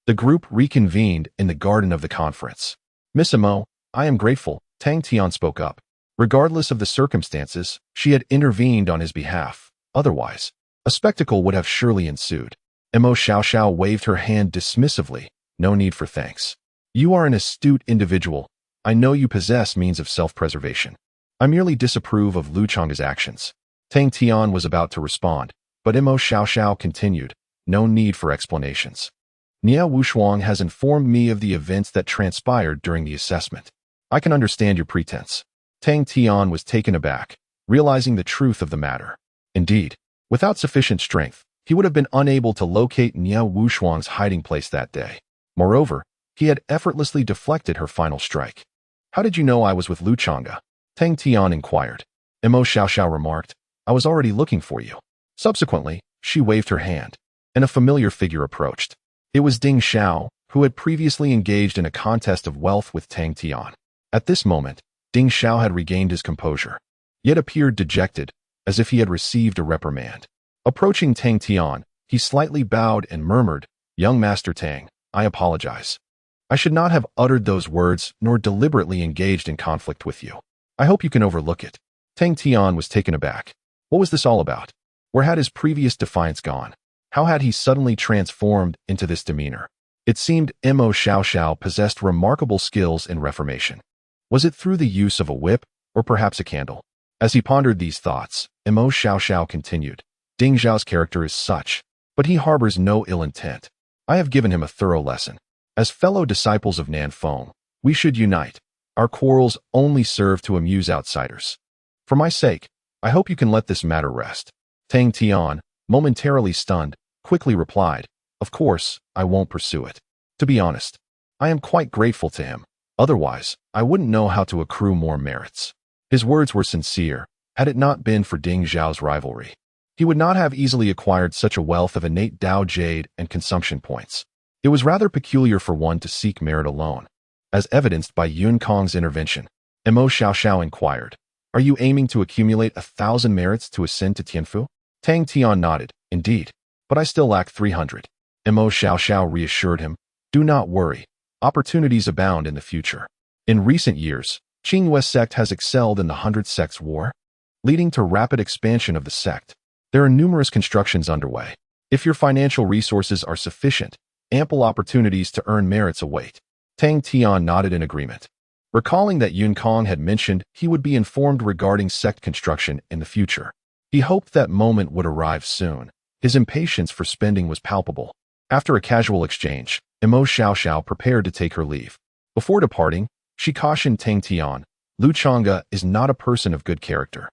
the group reconvened in the garden of the conference. Miss Emo, I am grateful, Tang Tian spoke up. Regardless of the circumstances, she had intervened on his behalf. Otherwise, a spectacle would have surely ensued. Emo Shia Shao waved her hand dismissively. No need for thanks. You are an astute individual. I know you possess means of self-preservation. I merely disapprove of Lu Chonga's actions. Tang Tian was about to respond, but Emo Shia Shao continued. No need for explanations. Nia Wushuang has informed me of the events that transpired during the assessment. I can understand your pretense. Tang Tian was taken aback, realizing the truth of the matter. Indeed, without sufficient strength, he would have been unable to locate Nia Wushuang's hiding place that day. Moreover, he had effortlessly deflected her final strike. How did you know I was with Lu Chonga? Tang Tian inquired. Emo Shia Shao remarked, I was already looking for you. Subsequently, she waved her hand, and a familiar figure approached. It was Ding Xiao, who had previously engaged in a contest of wealth with Tang Tian. At this moment, Ding Xiao had regained his composure, yet appeared dejected, as if he had received a reprimand. Approaching Tang Tian, he slightly bowed and murmured, Young Master Tang, I apologize. I should not have uttered those words nor deliberately engaged in conflict with you. I hope you can overlook it. Tang Tian was taken aback. What was this all about? Where had his previous defiance gone? How had he suddenly transformed into this demeanor? It seemed Emo Shia Shao possessed remarkable skills in reformation. Was it through the use of a whip, or perhaps a candle? As he pondered these thoughts, Emo Shia Shao continued. Ding Xiao's character is such, but he harbors no ill intent. I have given him a thorough lesson. As fellow disciples of Nan Feng, we should unite. Our quarrels only serve to amuse outsiders. For my sake, I hope you can let this matter rest. Tang Tian, momentarily stunned, quickly replied, Of course, I won't pursue it. To be honest, I am quite grateful to him. Otherwise, I wouldn't know how to accrue more merits. His words were sincere. Had it not been for Ding Xiao's rivalry, he would not have easily acquired such a wealth of innate Tao Jade and consumption points. It was rather peculiar for one to seek merit alone. As evidenced by Yun Kong's intervention, Emo Shia Shao inquired, Are you aiming to accumulate 1,000 merits to ascend to Tianfu? Tang Tian nodded, Indeed, but I still lack 300. Emo Shia Shao reassured him, Do not worry. Opportunities abound in the future. In recent years, Qingyue's sect has excelled in the 100 Sects War, leading to rapid expansion of the sect. There are numerous constructions underway. If your financial resources are sufficient, ample opportunities to earn merits await. Tang Tian nodded in agreement. Recalling that Yun Kong had mentioned he would be informed regarding sect construction in the future, he hoped that moment would arrive soon. His impatience for spending was palpable. After a casual exchange, Emo Shia Shao prepared to take her leave. Before departing, she cautioned Tang Tian, Lu Chonga is not a person of good character.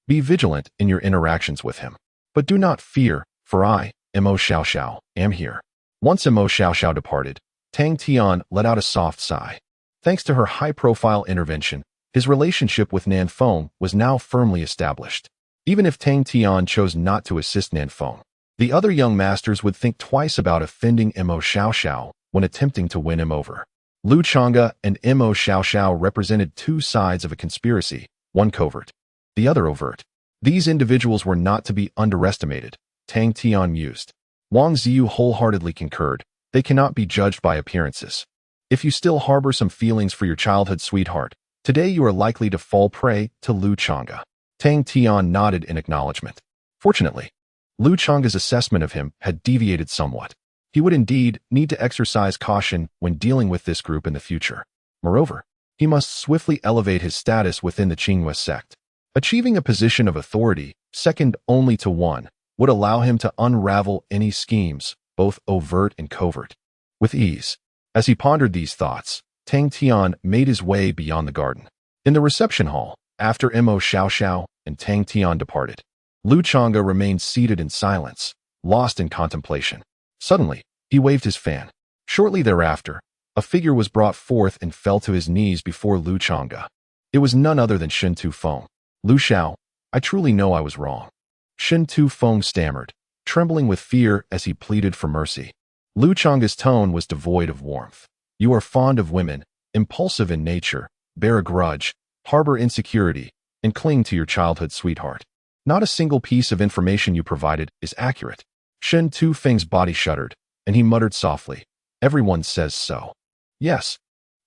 Be vigilant in your interactions with him. But do not fear, for I, Emo Shia Shao, am here. Once Emo Shia Shao departed, Tang Tian let out a soft sigh. Thanks to her high-profile intervention, his relationship with Nan Feng was now firmly established. Even if Tang Tian chose not to assist Nan Feng, the other young masters would think twice about offending Emo Shia Shao when attempting to win him over. Lu Chonga and Emo Shia Shao represented two sides of a conspiracy, one covert, the other overt. These individuals were not to be underestimated, Tang Tian mused. Wang Ziyu wholeheartedly concurred. They cannot be judged by appearances. If you still harbor some feelings for your childhood sweetheart, today you are likely to fall prey to Lu Chonga. Tang Tian nodded in acknowledgement. Fortunately, Lu Chonga's assessment of him had deviated somewhat. He would indeed need to exercise caution when dealing with this group in the future. Moreover, he must swiftly elevate his status within the Qinghua sect. Achieving a position of authority, second only to one, would allow him to unravel any schemes, both overt and covert, with ease. As he pondered these thoughts, Tang Tian made his way beyond the garden. In the reception hall, after Emo Shia Shao and Tang Tian departed, Lu Chonga remained seated in silence, lost in contemplation. Suddenly, he waved his fan. Shortly thereafter, a figure was brought forth and fell to his knees before Lu Chonga. It was none other than Shen Tufeng. Lu Shao, I truly know I was wrong. Shen Tufeng stammered, trembling with fear as he pleaded for mercy. Lu Chonga's tone was devoid of warmth. You are fond of women, impulsive in nature, bear a grudge, harbor insecurity, and cling to your childhood sweetheart. Not a single piece of information you provided is accurate. Shen Tufeng's body shuddered, and he muttered softly, Everyone says so. Yes,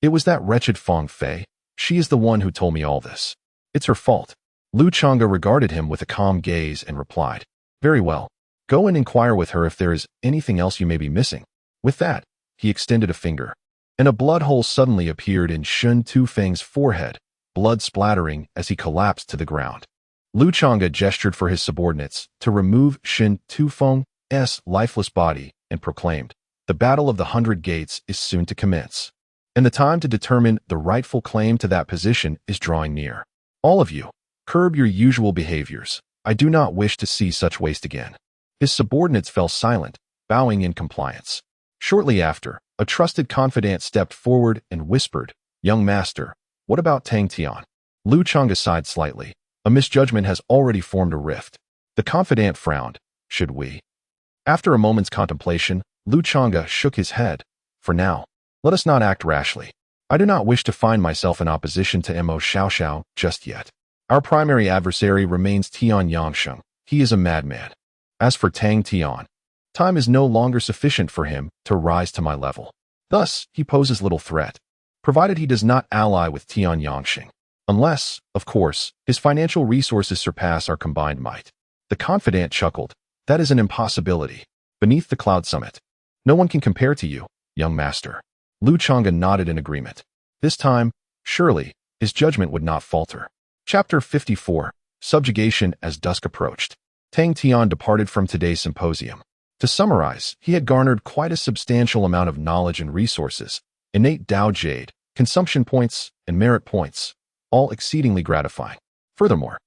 it was that wretched Fong Fei. She is the one who told me all this. It's her fault. Lu Chonga regarded him with a calm gaze and replied, Very well. Go and inquire with her if there is anything else you may be missing. With that, he extended a finger, and a blood hole suddenly appeared in Shen Tufeng's forehead, blood splattering as he collapsed to the ground. Lu Chonga gestured for his subordinates to remove Shen Tufeng's lifeless body and proclaimed, The Battle of the 100 Gates is soon to commence, and the time to determine the rightful claim to that position is drawing near. All of you, curb your usual behaviors. I do not wish to see such waste again. His subordinates fell silent, bowing in compliance. Shortly after, a trusted confidant stepped forward and whispered, Young master, what about Tang Tian? Lu Chonga sighed slightly. A misjudgment has already formed a rift. The confidant frowned. Should we? After a moment's contemplation, Lu Chonga shook his head. For now, let us not act rashly. I do not wish to find myself in opposition to Emo Shia Shao just yet. Our primary adversary remains Tian Yangsheng. He is a madman. As for Tang Tian, time is no longer sufficient for him to rise to my level. Thus, he poses little threat, provided he does not ally with Tian Yangsheng. Unless, of course, his financial resources surpass our combined might. The confidant chuckled. That is an impossibility. Beneath the cloud summit, no one can compare to you, young master. Lu Chonga nodded in agreement. This time, surely, his judgment would not falter. Chapter 54, Subjugation as Dusk Approached. Tang Tian departed from today's symposium. To summarize, he had garnered quite a substantial amount of knowledge and resources, innate Dao Jade, consumption points, and merit points, all exceedingly gratifying. Furthermore,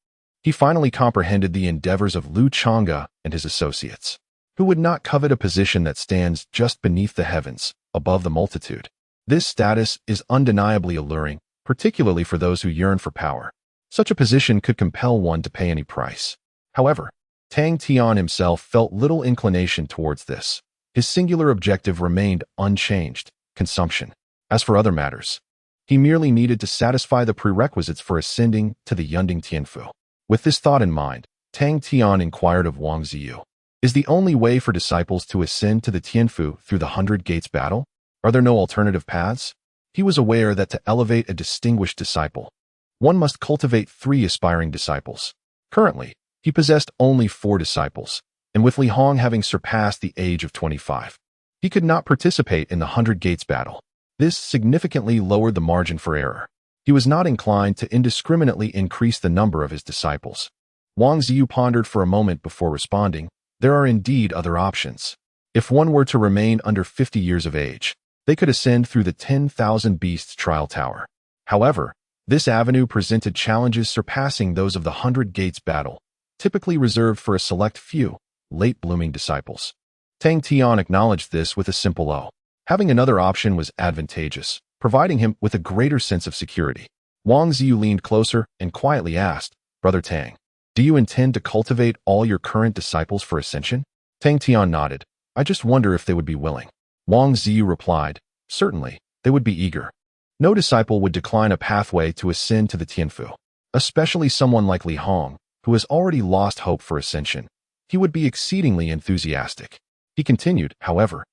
he finally comprehended the endeavors of Lu Chonga and his associates. Who would not covet a position that stands just beneath the heavens, above the multitude? This status is undeniably alluring, particularly for those who yearn for power. Such a position could compel one to pay any price. However, Tang Tian himself felt little inclination towards this. His singular objective remained unchanged, consumption. As for other matters, he merely needed to satisfy the prerequisites for ascending to the Yunding Tianfu. With this thought in mind, Tang Tian inquired of Wang Ziyu, Is the only way for disciples to ascend to the Tianfu through the 100 Gates battle? Are there no alternative paths? He was aware that to elevate a distinguished disciple, one must cultivate 3 aspiring disciples. Currently, he possessed only 4 disciples, and with Li Hong having surpassed the age of 25, he could not participate in the 100 Gates battle. This significantly lowered the margin for error. He was not inclined to indiscriminately increase the number of his disciples. Wang Ziyu pondered for a moment before responding, There are indeed other options. If one were to remain under 50 years of age, they could ascend through the 10,000 Beasts Trial Tower. However, this avenue presented challenges surpassing those of the 100 Gates battle, typically reserved for a select few, late-blooming disciples. Tang Tian acknowledged this with a simple O. Having another option was advantageous, providing him with a greater sense of security. Wang Ziyu leaned closer and quietly asked, Brother Tang, do you intend to cultivate all your current disciples for ascension? Tang Tian nodded. I just wonder if they would be willing. Wang Ziyu replied, Certainly, they would be eager. No disciple would decline a pathway to ascend to the Tianfu, especially someone like Li Hong, who has already lost hope for ascension. He would be exceedingly enthusiastic. He continued, however,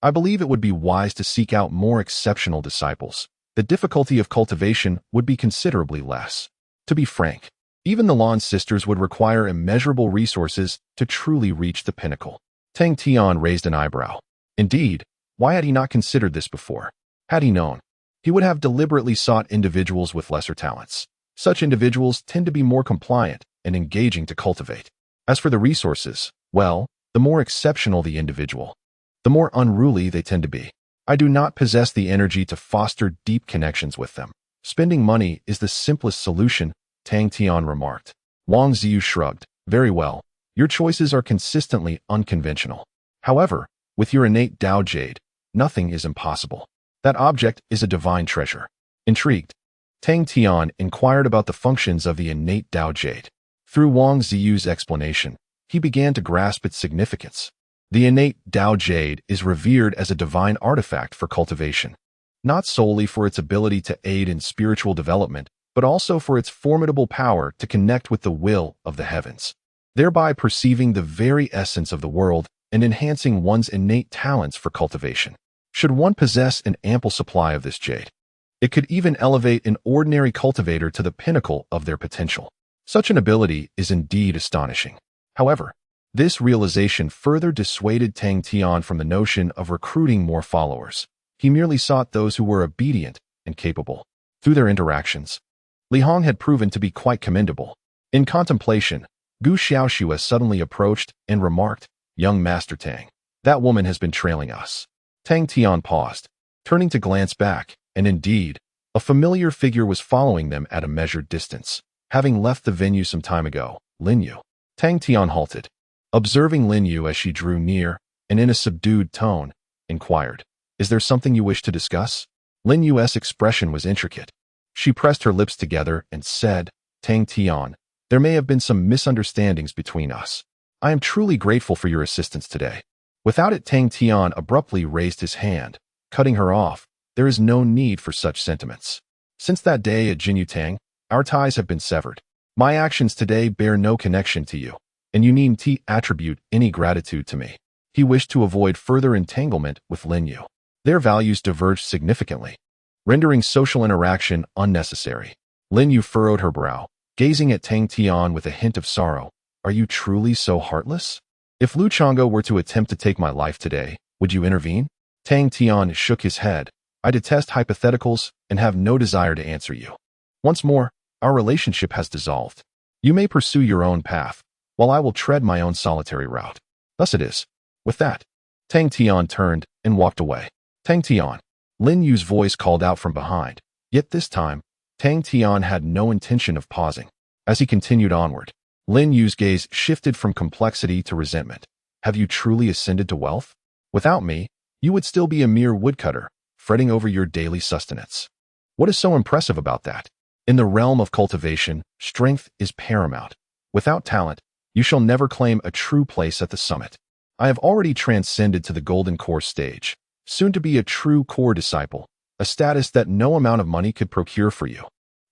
I believe it would be wise to seek out more exceptional disciples. The difficulty of cultivation would be considerably less. To be frank, even the Lan sisters would require immeasurable resources to truly reach the pinnacle. Tang Tian raised an eyebrow. Indeed, why had he not considered this before? Had he known, he would have deliberately sought individuals with lesser talents. Such individuals tend to be more compliant and engaging to cultivate. As for the resources, well, the more exceptional the individual, the more unruly they tend to be. I do not possess the energy to foster deep connections with them. Spending money is the simplest solution, Tang Tian remarked. Wang Ziyu shrugged. Very well, your choices are consistently unconventional. However, with your innate Tao Jade, nothing is impossible. That object is a divine treasure. Intrigued, Tang Tian inquired about the functions of the innate Tao Jade. Through Wang Ziyu's explanation, he began to grasp its significance. The innate Tao Jade is revered as a divine artifact for cultivation, not solely for its ability to aid in spiritual development, but also for its formidable power to connect with the will of the heavens, thereby perceiving the very essence of the world and enhancing one's innate talents for cultivation. Should one possess an ample supply of this jade, it could even elevate an ordinary cultivator to the pinnacle of their potential. Such an ability is indeed astonishing. However, this realization further dissuaded Tang Tian from the notion of recruiting more followers. He merely sought those who were obedient and capable. Through their interactions, Li Hong had proven to be quite commendable. In contemplation, Gu Xiaoxue suddenly approached and remarked, Young Master Tang, that woman has been trailing us. Tang Tian paused, turning to glance back, and indeed, a familiar figure was following them at a measured distance. Having left the venue some time ago, Lin Yu. Tang Tian halted. Observing Lin Yu as she drew near, and in a subdued tone, inquired, Is there something you wish to discuss? Lin Yu's expression was intricate. She pressed her lips together and said, Tang Tian, there may have been some misunderstandings between us. I am truly grateful for your assistance today. Without it, Tang Tian abruptly raised his hand, cutting her off. There is no need for such sentiments. Since that day at Jinyu Tang, our ties have been severed. My actions today bear no connection to you, and you need to attribute any gratitude to me. He wished to avoid further entanglement with Lin Yu. Their values diverged significantly, rendering social interaction unnecessary. Lin Yu furrowed her brow, gazing at Tang Tian with a hint of sorrow. Are you truly so heartless? If Lu Chonga were to attempt to take my life today, would you intervene? Tang Tian shook his head. I detest hypotheticals and have no desire to answer you. Once more, our relationship has dissolved. You may pursue your own path, while I will tread my own solitary route. Thus it is. With that, Tang Tian turned and walked away. Tang Tian. Lin Yu's voice called out from behind. Yet this time, Tang Tian had no intention of pausing. As he continued onward, Lin Yu's gaze shifted from complexity to resentment. Have you truly ascended to wealth? Without me, you would still be a mere woodcutter, fretting over your daily sustenance. What is so impressive about that? In the realm of cultivation, strength is paramount. Without talent, you shall never claim a true place at the summit. I have already transcended to the golden core stage, soon to be a true core disciple, a status that no amount of money could procure for you.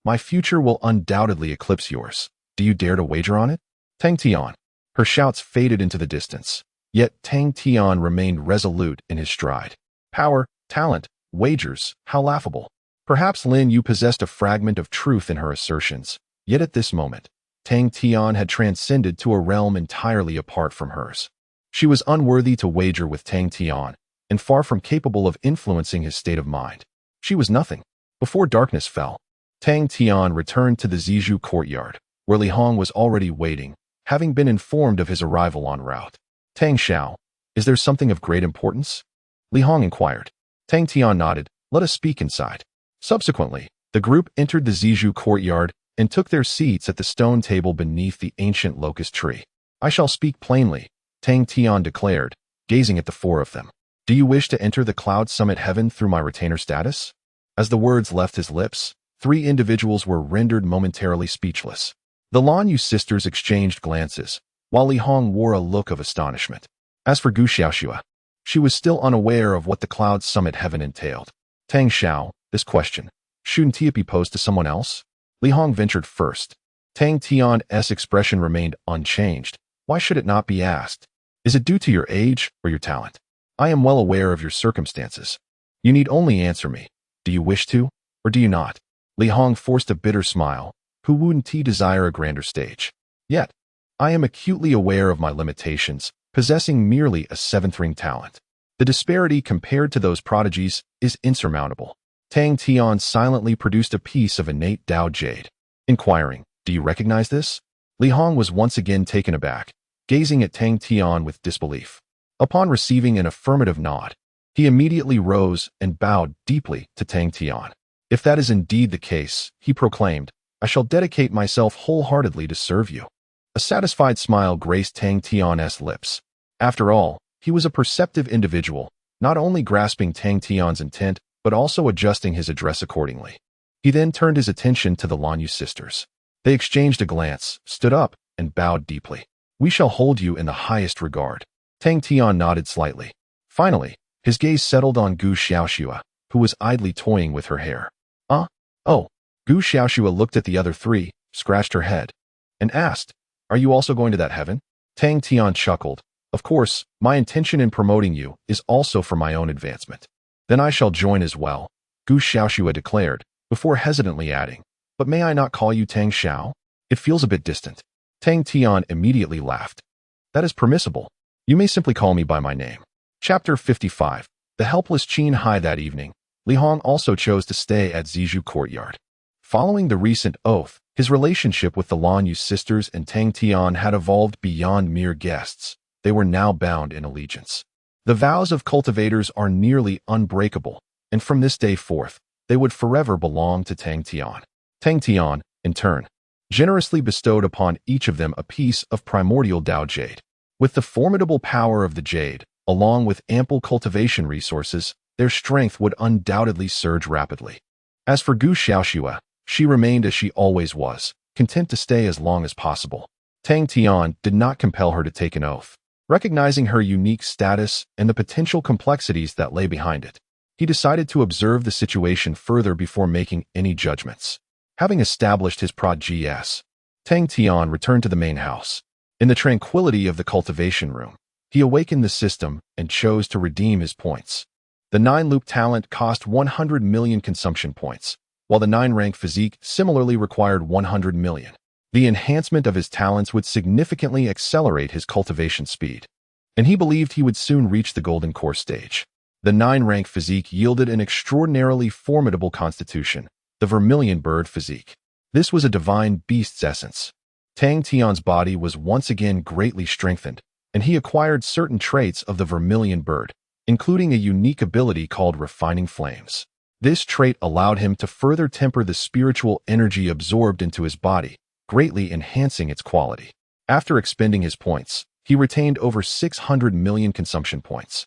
My future will undoubtedly eclipse yours. Do you dare to wager on it? Tang Tian. Her shouts faded into the distance, yet Tang Tian remained resolute in his stride. Power, talent, wagers, how laughable. Perhaps Lin Yu possessed a fragment of truth in her assertions, yet at this moment, Tang Tian had transcended to a realm entirely apart from hers. She was unworthy to wager with Tang Tian, and far from capable of influencing his state of mind. She was nothing. Before darkness fell, Tang Tian returned to the Zijou courtyard, where Li Hong was already waiting, having been informed of his arrival en route. Tang Xiao, is there something of great importance? Li Hong inquired. Tang Tian nodded. Let us speak inside. Subsequently, the group entered the Zijou courtyard and took their seats at the stone table beneath the ancient locust tree. I shall speak plainly, Tang Tian declared, gazing at the four of them. Do you wish to enter the cloud summit heaven through my retainer status? As the words left his lips, three individuals were rendered momentarily speechless. The Lan Yu sisters exchanged glances, while Li Hong wore a look of astonishment. As for Gu Xiaoxue, she was still unaware of what the cloud summit heaven entailed. Tang Xiao, this question, shouldn't it be posed to someone else? Li Hong ventured first. Tang Tian's expression remained unchanged. Why should it not be asked? Is it due to your age or your talent? I am well aware of your circumstances. You need only answer me. Do you wish to, or do you not? Li Hong forced a bitter smile. Who wouldn't he desire a grander stage? Yet, I am acutely aware of my limitations, possessing merely a seventh-ring talent. The disparity compared to those prodigies is insurmountable. Tang Tian silently produced a piece of innate Dao Jade, inquiring, do you recognize this? Li Hong was once again taken aback, gazing at Tang Tian with disbelief. Upon receiving an affirmative nod, he immediately rose and bowed deeply to Tang Tian. If that is indeed the case, he proclaimed, I shall dedicate myself wholeheartedly to serve you. A satisfied smile graced Tang Tian's lips. After all, he was a perceptive individual, not only grasping Tang Tian's intent, but also adjusting his address accordingly. He then turned his attention to the Lanyu sisters. They exchanged a glance, stood up, and bowed deeply. We shall hold you in the highest regard. Tang Tian nodded slightly. Finally, his gaze settled on Gu Xiaoxua, who was idly toying with her hair. Oh. Gu Xiaoxua looked at the other three, scratched her head, and asked, Are you also going to that heaven? Tang Tian chuckled. Of course, my intention in promoting you is also for my own advancement. Then I shall join as well, Gu Xiaoxua declared, before hesitantly adding, But may I not call you Tang Xiao? It feels a bit distant. Tang Tian immediately laughed. That is permissible. You may simply call me by my name. Chapter 55. The helpless Qin Hai. That evening, Li Hong also chose to stay at Zizhu courtyard. Following the recent oath, his relationship with the Lanyu sisters and Tang Tian had evolved beyond mere guests. They were now bound in allegiance. The vows of cultivators are nearly unbreakable, and from this day forth, they would forever belong to Tang Tian. Tang Tian, in turn, generously bestowed upon each of them a piece of primordial Dao Jade. With the formidable power of the Jade, along with ample cultivation resources, their strength would undoubtedly surge rapidly. As for Gu Xiaoxua, she remained as she always was, content to stay as long as possible. Tang Tian did not compel her to take an oath. Recognizing her unique status and the potential complexities that lay behind it, he decided to observe the situation further before making any judgments. Having established his prodigies, Tang Tian returned to the main house. In the tranquility of the cultivation room, he awakened the system and chose to redeem his points. The 9-loop talent cost 100 million consumption points, while the 9-rank physique similarly required 100 million. The enhancement of his talents would significantly accelerate his cultivation speed, and he believed he would soon reach the golden core stage. The 9-rank physique yielded an extraordinarily formidable constitution, the vermilion bird physique. This was a divine beast's essence. Tang Tian's body was once again greatly strengthened, and he acquired certain traits of the vermilion bird, including a unique ability called refining flames. This trait allowed him to further temper the spiritual energy absorbed into his body, greatly enhancing its quality. After expending his points, he retained over 600 million consumption points,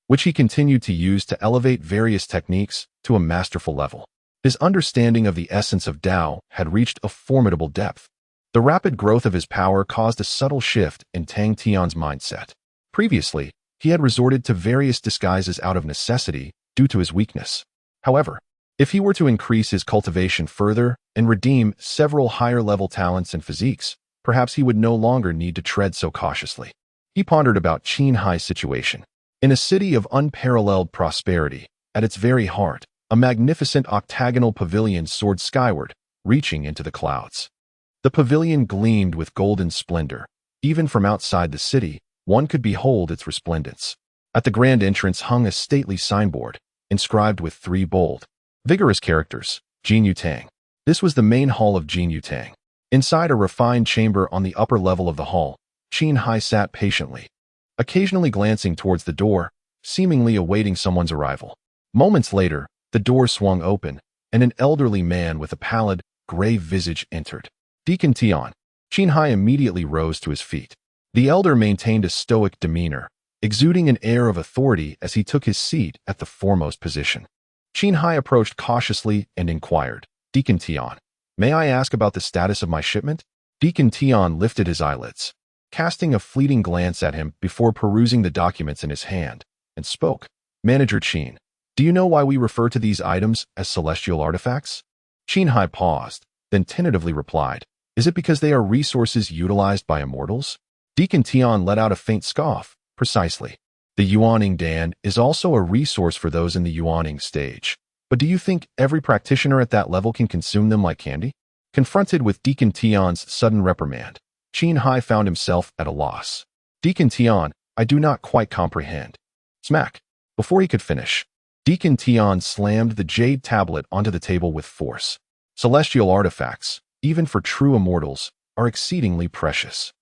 which he continued to use to elevate various techniques to a masterful level. His understanding of the essence of Tao had reached a formidable depth. The rapid growth of his power caused a subtle shift in Tang Tian's mindset. Previously, he had resorted to various disguises out of necessity due to his weakness. However, if he were to increase his cultivation further and redeem several higher-level talents and physiques, perhaps he would no longer need to tread so cautiously. He pondered about Qin Hai's situation. In a city of unparalleled prosperity, at its very heart, a magnificent octagonal pavilion soared skyward, reaching into the clouds. The pavilion gleamed with golden splendor. Even from outside the city, one could behold its resplendence. At the grand entrance hung a stately signboard, inscribed with 3 bold, vigorous characters, Jin Yu Tang. This was the main hall of Jin Yu Tang. Inside a refined chamber on the upper level of the hall, Qin Hai sat patiently, occasionally glancing towards the door, seemingly awaiting someone's arrival. Moments later, the door swung open, and an elderly man with a pallid, gray visage entered. Deacon Tian. Qin Hai immediately rose to his feet. The elder maintained a stoic demeanor, exuding an air of authority as he took his seat at the foremost position. Qin Hai approached cautiously and inquired, Deacon Tian, may I ask about the status of my shipment? Deacon Tian lifted his eyelids, casting a fleeting glance at him before perusing the documents in his hand, and spoke. Manager Qin, do you know why we refer to these items as celestial artifacts? Qin Hai paused, then tentatively replied, Is it because they are resources utilized by immortals? Deacon Tian let out a faint scoff, Precisely. The Yuaning Dan is also a resource for those in the Yuaning stage. But do you think every practitioner at that level can consume them like candy? Confronted with Deacon Tian's sudden reprimand, Qin Hai found himself at a loss. Deacon Tian, I do not quite comprehend. Smack. Before he could finish, Deacon Tian slammed the jade tablet onto the table with force. Celestial artifacts, even for true immortals, are exceedingly precious.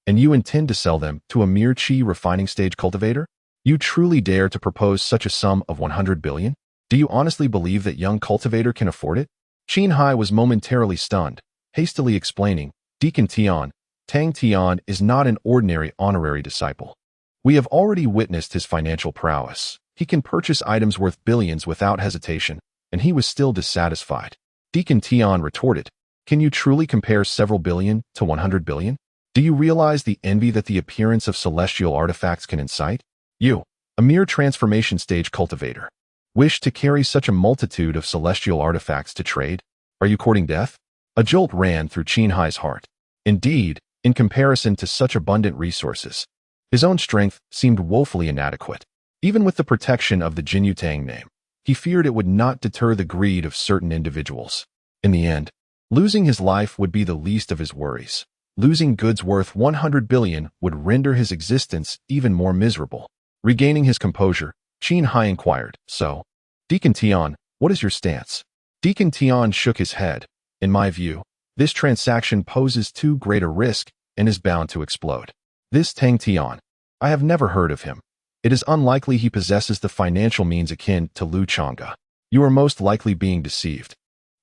And you intend to sell them to a mere chi refining stage cultivator? You truly dare to propose such a sum of 100 billion? Do you honestly believe that young cultivator can afford it? Qin Hai was momentarily stunned, hastily explaining, Deacon Tian, Tang Tian is not an ordinary honorary disciple. We have already witnessed his financial prowess. He can purchase items worth billions without hesitation, and he was still dissatisfied. Deacon Tian retorted, can you truly compare several billion to 100 billion? Do you realize the envy that the appearance of celestial artifacts can incite? You, a mere transformation stage cultivator, wish to carry such a multitude of celestial artifacts to trade? Are you courting death? A jolt ran through Qin Hai's heart. Indeed, in comparison to such abundant resources, his own strength seemed woefully inadequate. Even with the protection of the Jinyu Tang name, he feared it would not deter the greed of certain individuals. In the end, losing his life would be the least of his worries. Losing goods worth 100 billion would render his existence even more miserable. Regaining his composure, Qin Hai inquired, so, Deacon Tian, what is your stance? Deacon Tian shook his head. In my view, this transaction poses too great a risk and is bound to explode. This Tang Tian, I have never heard of him. It is unlikely he possesses the financial means akin to Lu Chonga. You are most likely being deceived.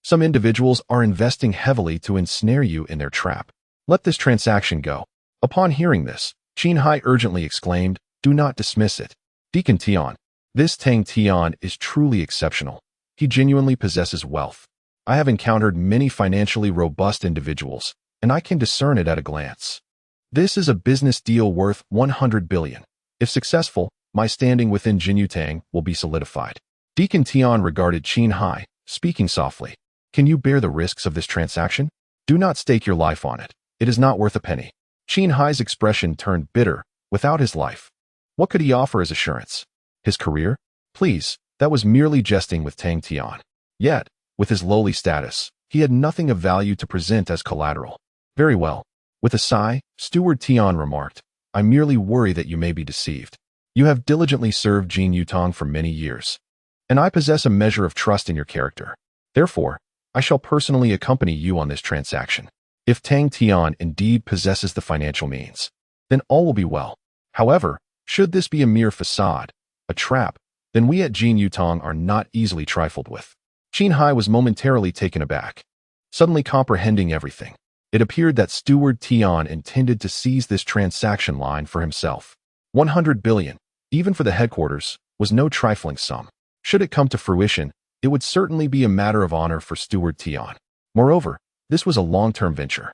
Some individuals are investing heavily to ensnare you in their trap. Let this transaction go. Upon hearing this, Qin Hai urgently exclaimed, do not dismiss it. Deacon Tian, this Tang Tian is truly exceptional. He genuinely possesses wealth. I have encountered many financially robust individuals, and I can discern it at a glance. This is a business deal worth 100 billion. If successful, my standing within Jinyu Tang will be solidified. Deacon Tian regarded Qin Hai, speaking softly. Can you bear the risks of this transaction? Do not stake your life on it. It is not worth a penny. Qin Hai's expression turned bitter. Without his life, what could he offer as assurance? His career? Please, that was merely jesting with Tang Tian. Yet, with his lowly status, he had nothing of value to present as collateral. Very well. With a sigh, Steward Tian remarked, I merely worry that you may be deceived. You have diligently served Jin Yutong for many years, and I possess a measure of trust in your character. Therefore, I shall personally accompany you on this transaction. If Tang Tian indeed possesses the financial means, then all will be well. However, should this be a mere facade, a trap, then we at Jin Yutong are not easily trifled with. Qin Hai was momentarily taken aback, suddenly comprehending everything. It appeared that Steward Tian intended to seize this transaction line for himself. 100 billion, even for the headquarters, was no trifling sum. Should it come to fruition, it would certainly be a matter of honor for Steward Tian. Moreover, this was a long-term venture,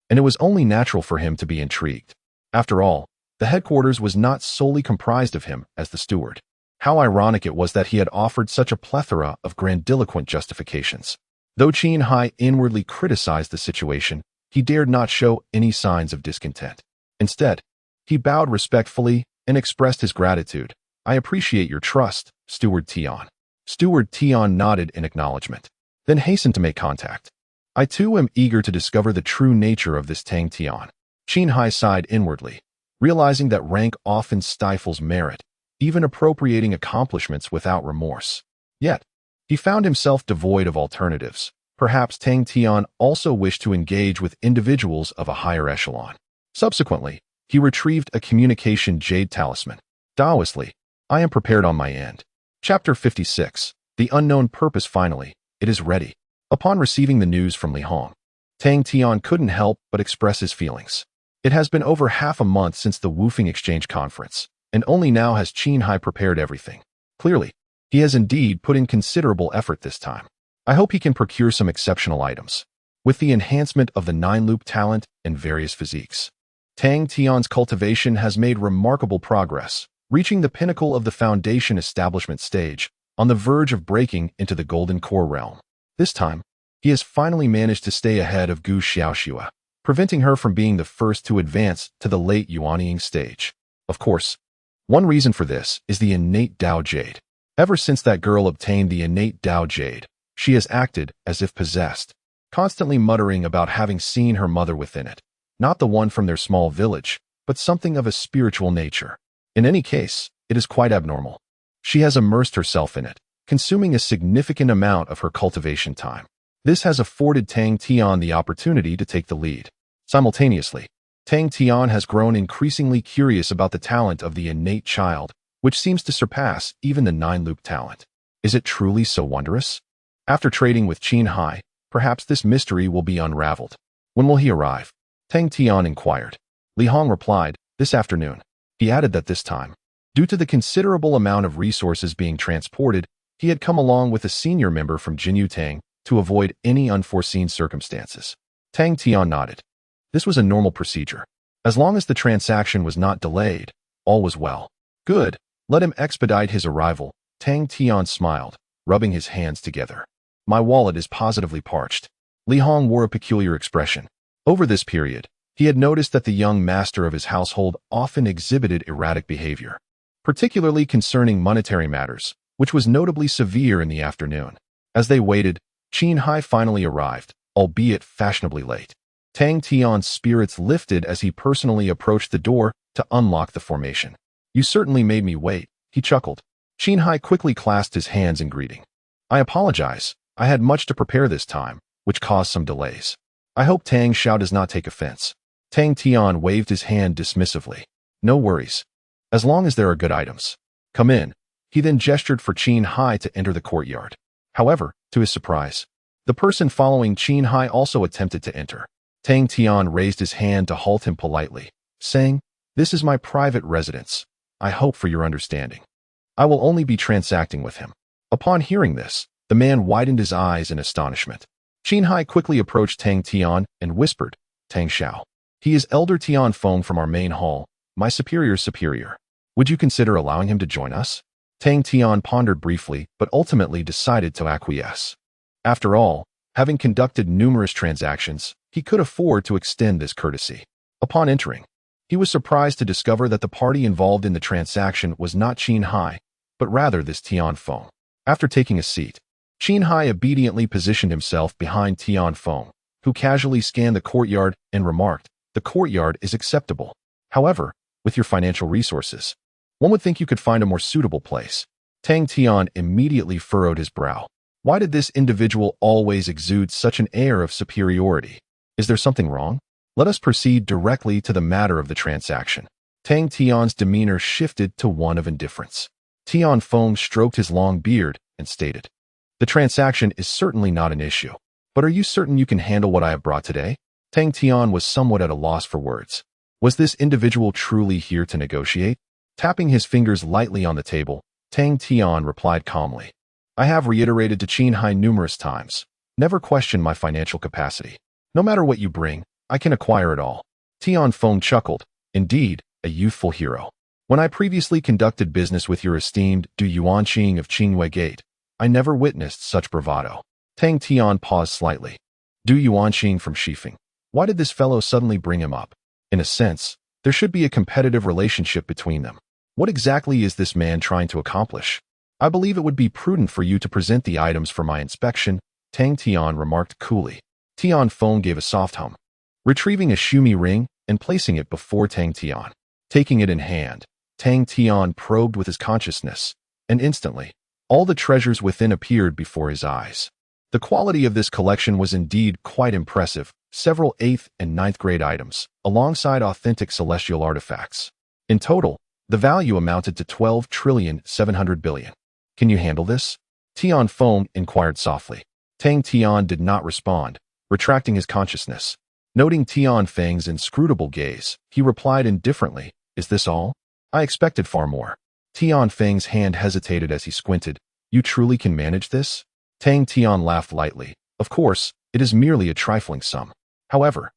and it was only natural for him to be intrigued. After all, the headquarters was not solely comprised of him as the steward. How ironic it was that he had offered such a plethora of grandiloquent justifications. Though Qin Hai inwardly criticized the situation, he dared not show any signs of discontent. Instead, he bowed respectfully and expressed his gratitude. I appreciate your trust, Steward Tian. Steward Tian nodded in acknowledgement, then hastened to make contact. I too am eager to discover the true nature of this Tang Tian. Qin Hai sighed inwardly, realizing that rank often stifles merit, even appropriating accomplishments without remorse. Yet, he found himself devoid of alternatives. Perhaps Tang Tian also wished to engage with individuals of a higher echelon. Subsequently, he retrieved a communication jade talisman. Daoistly, I am prepared on my end. Chapter 56. The Unknown Purpose. Finally, it is ready. Upon receiving the news from Li Hong, Tang Tian couldn't help but express his feelings. It has been over half a month since the Woofing Exchange Conference, and only now has Qin Hai prepared everything. Clearly, he has indeed put in considerable effort this time. I hope he can procure some exceptional items, with the enhancement of the 9-loop talent and various physiques. Tang Tian's cultivation has made remarkable progress, reaching the pinnacle of the foundation establishment stage, on the verge of breaking into the golden core realm. This time, he has finally managed to stay ahead of Gu Xiaoxua, preventing her from being the first to advance to the late Yuanying stage. Of course, One reason for this is the innate Tao Jade. Ever since that girl obtained the innate Tao Jade, she has acted as if possessed, constantly muttering about having seen her mother within it, not the one from their small village, but something of a spiritual nature. In any case, it is quite abnormal. She has immersed herself in it, consuming a significant amount of her cultivation time. This has afforded Tang Tian the opportunity to take the lead. Simultaneously, Tang Tian has grown increasingly curious about the talent of the innate child, which seems to surpass even the 9-loop talent. Is it truly so wondrous? After trading with Qin Hai, perhaps this mystery will be unraveled. When will he arrive? Tang Tian inquired. Li Hong replied, this afternoon. He added that this time, due to the considerable amount of resources being transported, he had come along with a senior member from Jinyu Tang to avoid any unforeseen circumstances. Tang Tian nodded. This was a normal procedure. As long as the transaction was not delayed, all was well. Good. Let him expedite his arrival. Tang Tian smiled, rubbing his hands together. My wallet is positively parched. Li Hong wore a peculiar expression. Over this period, he had noticed that the young master of his household often exhibited erratic behavior, particularly concerning monetary matters, which was notably severe in the afternoon. As they waited, Qin Hai finally arrived, albeit fashionably late. Tang Tian's spirits lifted as he personally approached the door to unlock the formation. You certainly made me wait, he chuckled. Qin Hai quickly clasped his hands in greeting. I apologize. I had much to prepare this time, which caused some delays. I hope Tang Xiao does not take offense. Tang Tian waved his hand dismissively. No worries. As long as there are good items. Come in. He then gestured for Qin Hai to enter the courtyard. However, to his surprise, the person following Qin Hai also attempted to enter. Tang Tian raised his hand to halt him politely, saying, This is my private residence. I hope for your understanding. I will only be transacting with him. Upon hearing this, the man widened his eyes in astonishment. Qin Hai quickly approached Tang Tian and whispered, Tang Xiao. He is Elder Tian Feng from our main hall, my superior's superior. Would you consider allowing him to join us? Tang Tian pondered briefly, but ultimately decided to acquiesce. After all, having conducted numerous transactions, he could afford to extend this courtesy. Upon entering, he was surprised to discover that the party involved in the transaction was not Qin Hai, but rather this Tian Feng. After taking a seat, Qin Hai obediently positioned himself behind Tian Feng, who casually scanned the courtyard and remarked, The courtyard is acceptable. However, with your financial resources, one would think you could find a more suitable place. Tang Tian immediately furrowed his brow. Why did this individual always exude such an air of superiority? Is there something wrong? Let us proceed directly to the matter of the transaction. Tang Tian's demeanor shifted to one of indifference. Tian Feng stroked his long beard and stated, The transaction is certainly not an issue. But are you certain you can handle what I have brought today? Tang Tian was somewhat at a loss for words. Was this individual truly here to negotiate? Tapping his fingers lightly on the table, Tang Tian replied calmly. I have reiterated to Qin Hai numerous times. Never question my financial capacity. No matter what you bring, I can acquire it all. Tian Feng chuckled. Indeed, a youthful hero. When I previously conducted business with your esteemed Du Yuanqing of Qingwei Gate, I never witnessed such bravado. Tang Tian paused slightly. Du Yuanqing from Shifeng. Why did this fellow suddenly bring him up? In a sense, there should be a competitive relationship between them. What exactly is this man trying to accomplish? I believe it would be prudent for you to present the items for my inspection, Tang Tian remarked coolly. Tian Feng gave a soft hum, retrieving a shumi ring and placing it before Tang Tian. Taking it in hand, Tang Tian probed with his consciousness, and instantly, all the treasures within appeared before his eyes. The quality of this collection was indeed quite impressive, several 8th and 9th grade items, alongside authentic celestial artifacts. In total, the value amounted to 12,700,000,000,000. Can you handle this? Tian Feng inquired softly. Tang Tian did not respond, retracting his consciousness. Noting Tian Feng's inscrutable gaze, he replied indifferently, Is this all? I expected far more. Tian Feng's hand hesitated as he squinted. You truly can manage this? Tang Tian laughed lightly. Of course, it is merely a trifling sum. However,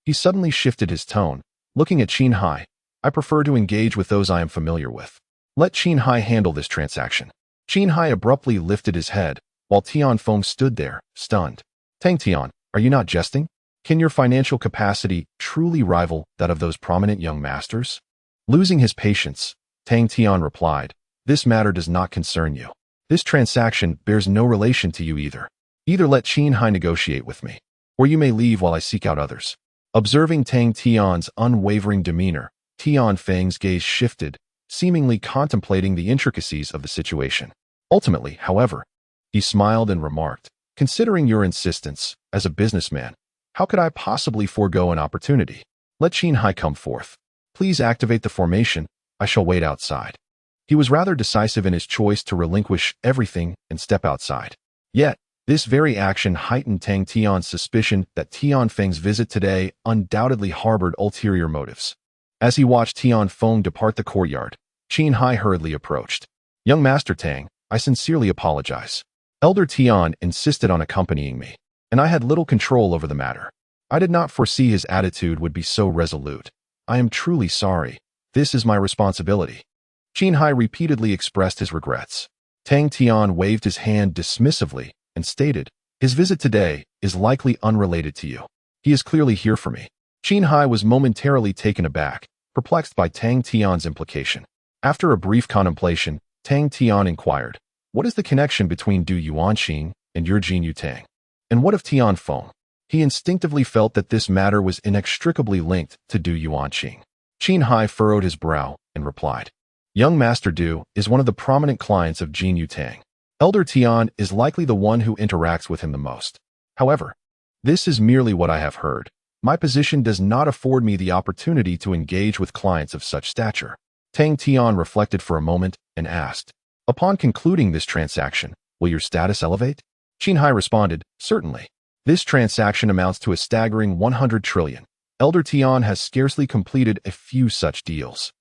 he suddenly shifted his tone, looking at Qin Hai. I prefer to engage with those I am familiar with. Let Qin Hai handle this transaction. Qin Hai abruptly lifted his head, while Tian Feng stood there, stunned. Tang Tian, are you not jesting? Can your financial capacity truly rival that of those prominent young masters? Losing his patience, Tang Tian replied, "This matter does not concern you. This transaction bears no relation to you either. Either let Qin negotiate with me, or you may leave while I seek out others." Observing Tang Tian's unwavering demeanor, Tian Feng's gaze shifted, seemingly contemplating the intricacies of the situation. Ultimately, however, he smiled and remarked, "Considering your insistence, as a businessman, how could I possibly forego an opportunity? Let Qin come forth. Please activate the formation. I shall wait outside." He was rather decisive in his choice to relinquish everything and step outside. Yet, this very action heightened Tang Tian's suspicion that Tian Feng's visit today undoubtedly harbored ulterior motives. As he watched Tian Feng depart the courtyard, Qin hurriedly approached. "Young Master Tang, I sincerely apologize. Elder Tian insisted on accompanying me, and I had little control over the matter. I did not foresee his attitude would be so resolute. I am truly sorry. This is my responsibility." Qin repeatedly expressed his regrets. Tang Tian waved his hand dismissively and stated, "His visit today is likely unrelated to you. He is clearly here for me." Qin was momentarily taken aback, perplexed by Tang Tian's implication. After a brief contemplation, Tang Tian inquired, "What is the connection between Du Yuanqing and your Jin Yu Tang? And what of Tian Feng?" He instinctively felt that this matter was inextricably linked to Du Yuanqing. Qin furrowed his brow and replied, "Young Master Du is one of the prominent clients of Jin Yu Tang. Elder Tian is likely the one who interacts with him the most. However, this is merely what I have heard. My position does not afford me the opportunity to engage with clients of such stature." Tang Tian reflected for a moment and asked, "Upon concluding this transaction, will your status elevate?" Qin responded, "Certainly. This transaction amounts to a staggering 100 trillion. Elder Tian has scarcely completed a few such deals.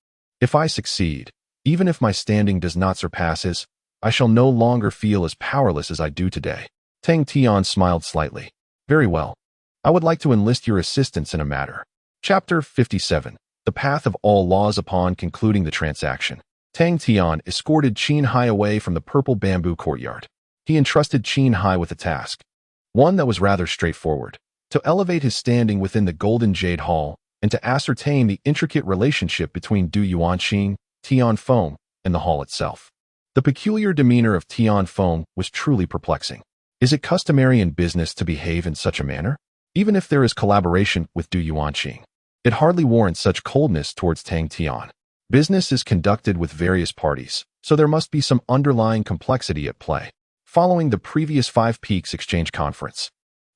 If I succeed, even if my standing does not surpass his, I shall no longer feel as powerless as I do today." Tang Tian smiled slightly. "Very well. I would like to enlist your assistance in a matter." Chapter 57. The Path of All Laws. Upon concluding the transaction, Tang Tian escorted Qin away from the purple bamboo courtyard. He entrusted Qin with a task, one that was rather straightforward: to elevate his standing within the Golden Jade Hall and to ascertain the intricate relationship between Du Yuanqing, Tian Feng, and the hall itself. The peculiar demeanor of Tian Feng was truly perplexing. Is it customary in business to behave in such a manner? Even if there is collaboration with Du Yuanqing, it hardly warrants such coldness towards Tang Tian. Business is conducted with various parties, so there must be some underlying complexity at play. Following the previous Five Peaks Exchange Conference,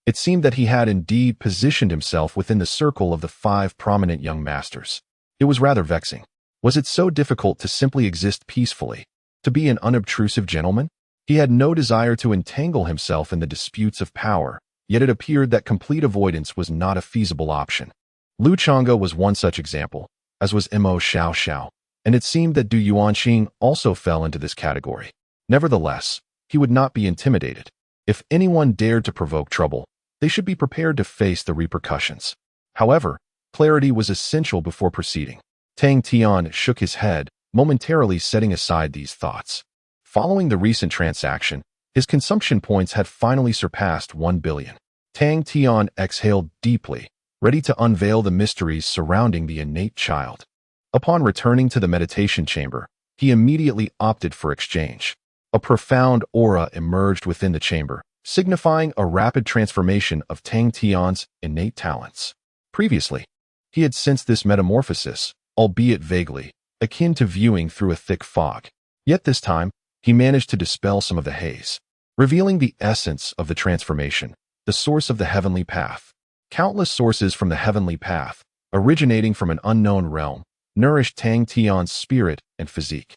it seemed that he had indeed positioned himself within the circle of the 5 prominent young masters. It was rather vexing. Was it so difficult to simply exist peacefully, to be an unobtrusive gentleman? He had no desire to entangle himself in the disputes of power, yet it appeared that complete avoidance was not a feasible option. Lu Chonga was one such example, as was Emo Shia Shao, and it seemed that Du Yuanqing also fell into this category. Nevertheless, he would not be intimidated. If anyone dared to provoke trouble, they should be prepared to face the repercussions. However, clarity was essential before proceeding. Tang Tian shook his head, momentarily setting aside these thoughts. Following the recent transaction, his consumption points had finally surpassed 1 billion. Tang Tian exhaled deeply, ready to unveil the mysteries surrounding the innate child. Upon returning to the meditation chamber, he immediately opted for exchange. A profound aura emerged within the chamber, signifying a rapid transformation of Tang Tian's innate talents. Previously, he had sensed this metamorphosis, albeit vaguely, akin to viewing through a thick fog. Yet this time, he managed to dispel some of the haze, revealing the essence of the transformation, the source of the heavenly path. Countless sources from the heavenly path, originating from an unknown realm, nourished Tang Tian's spirit and physique,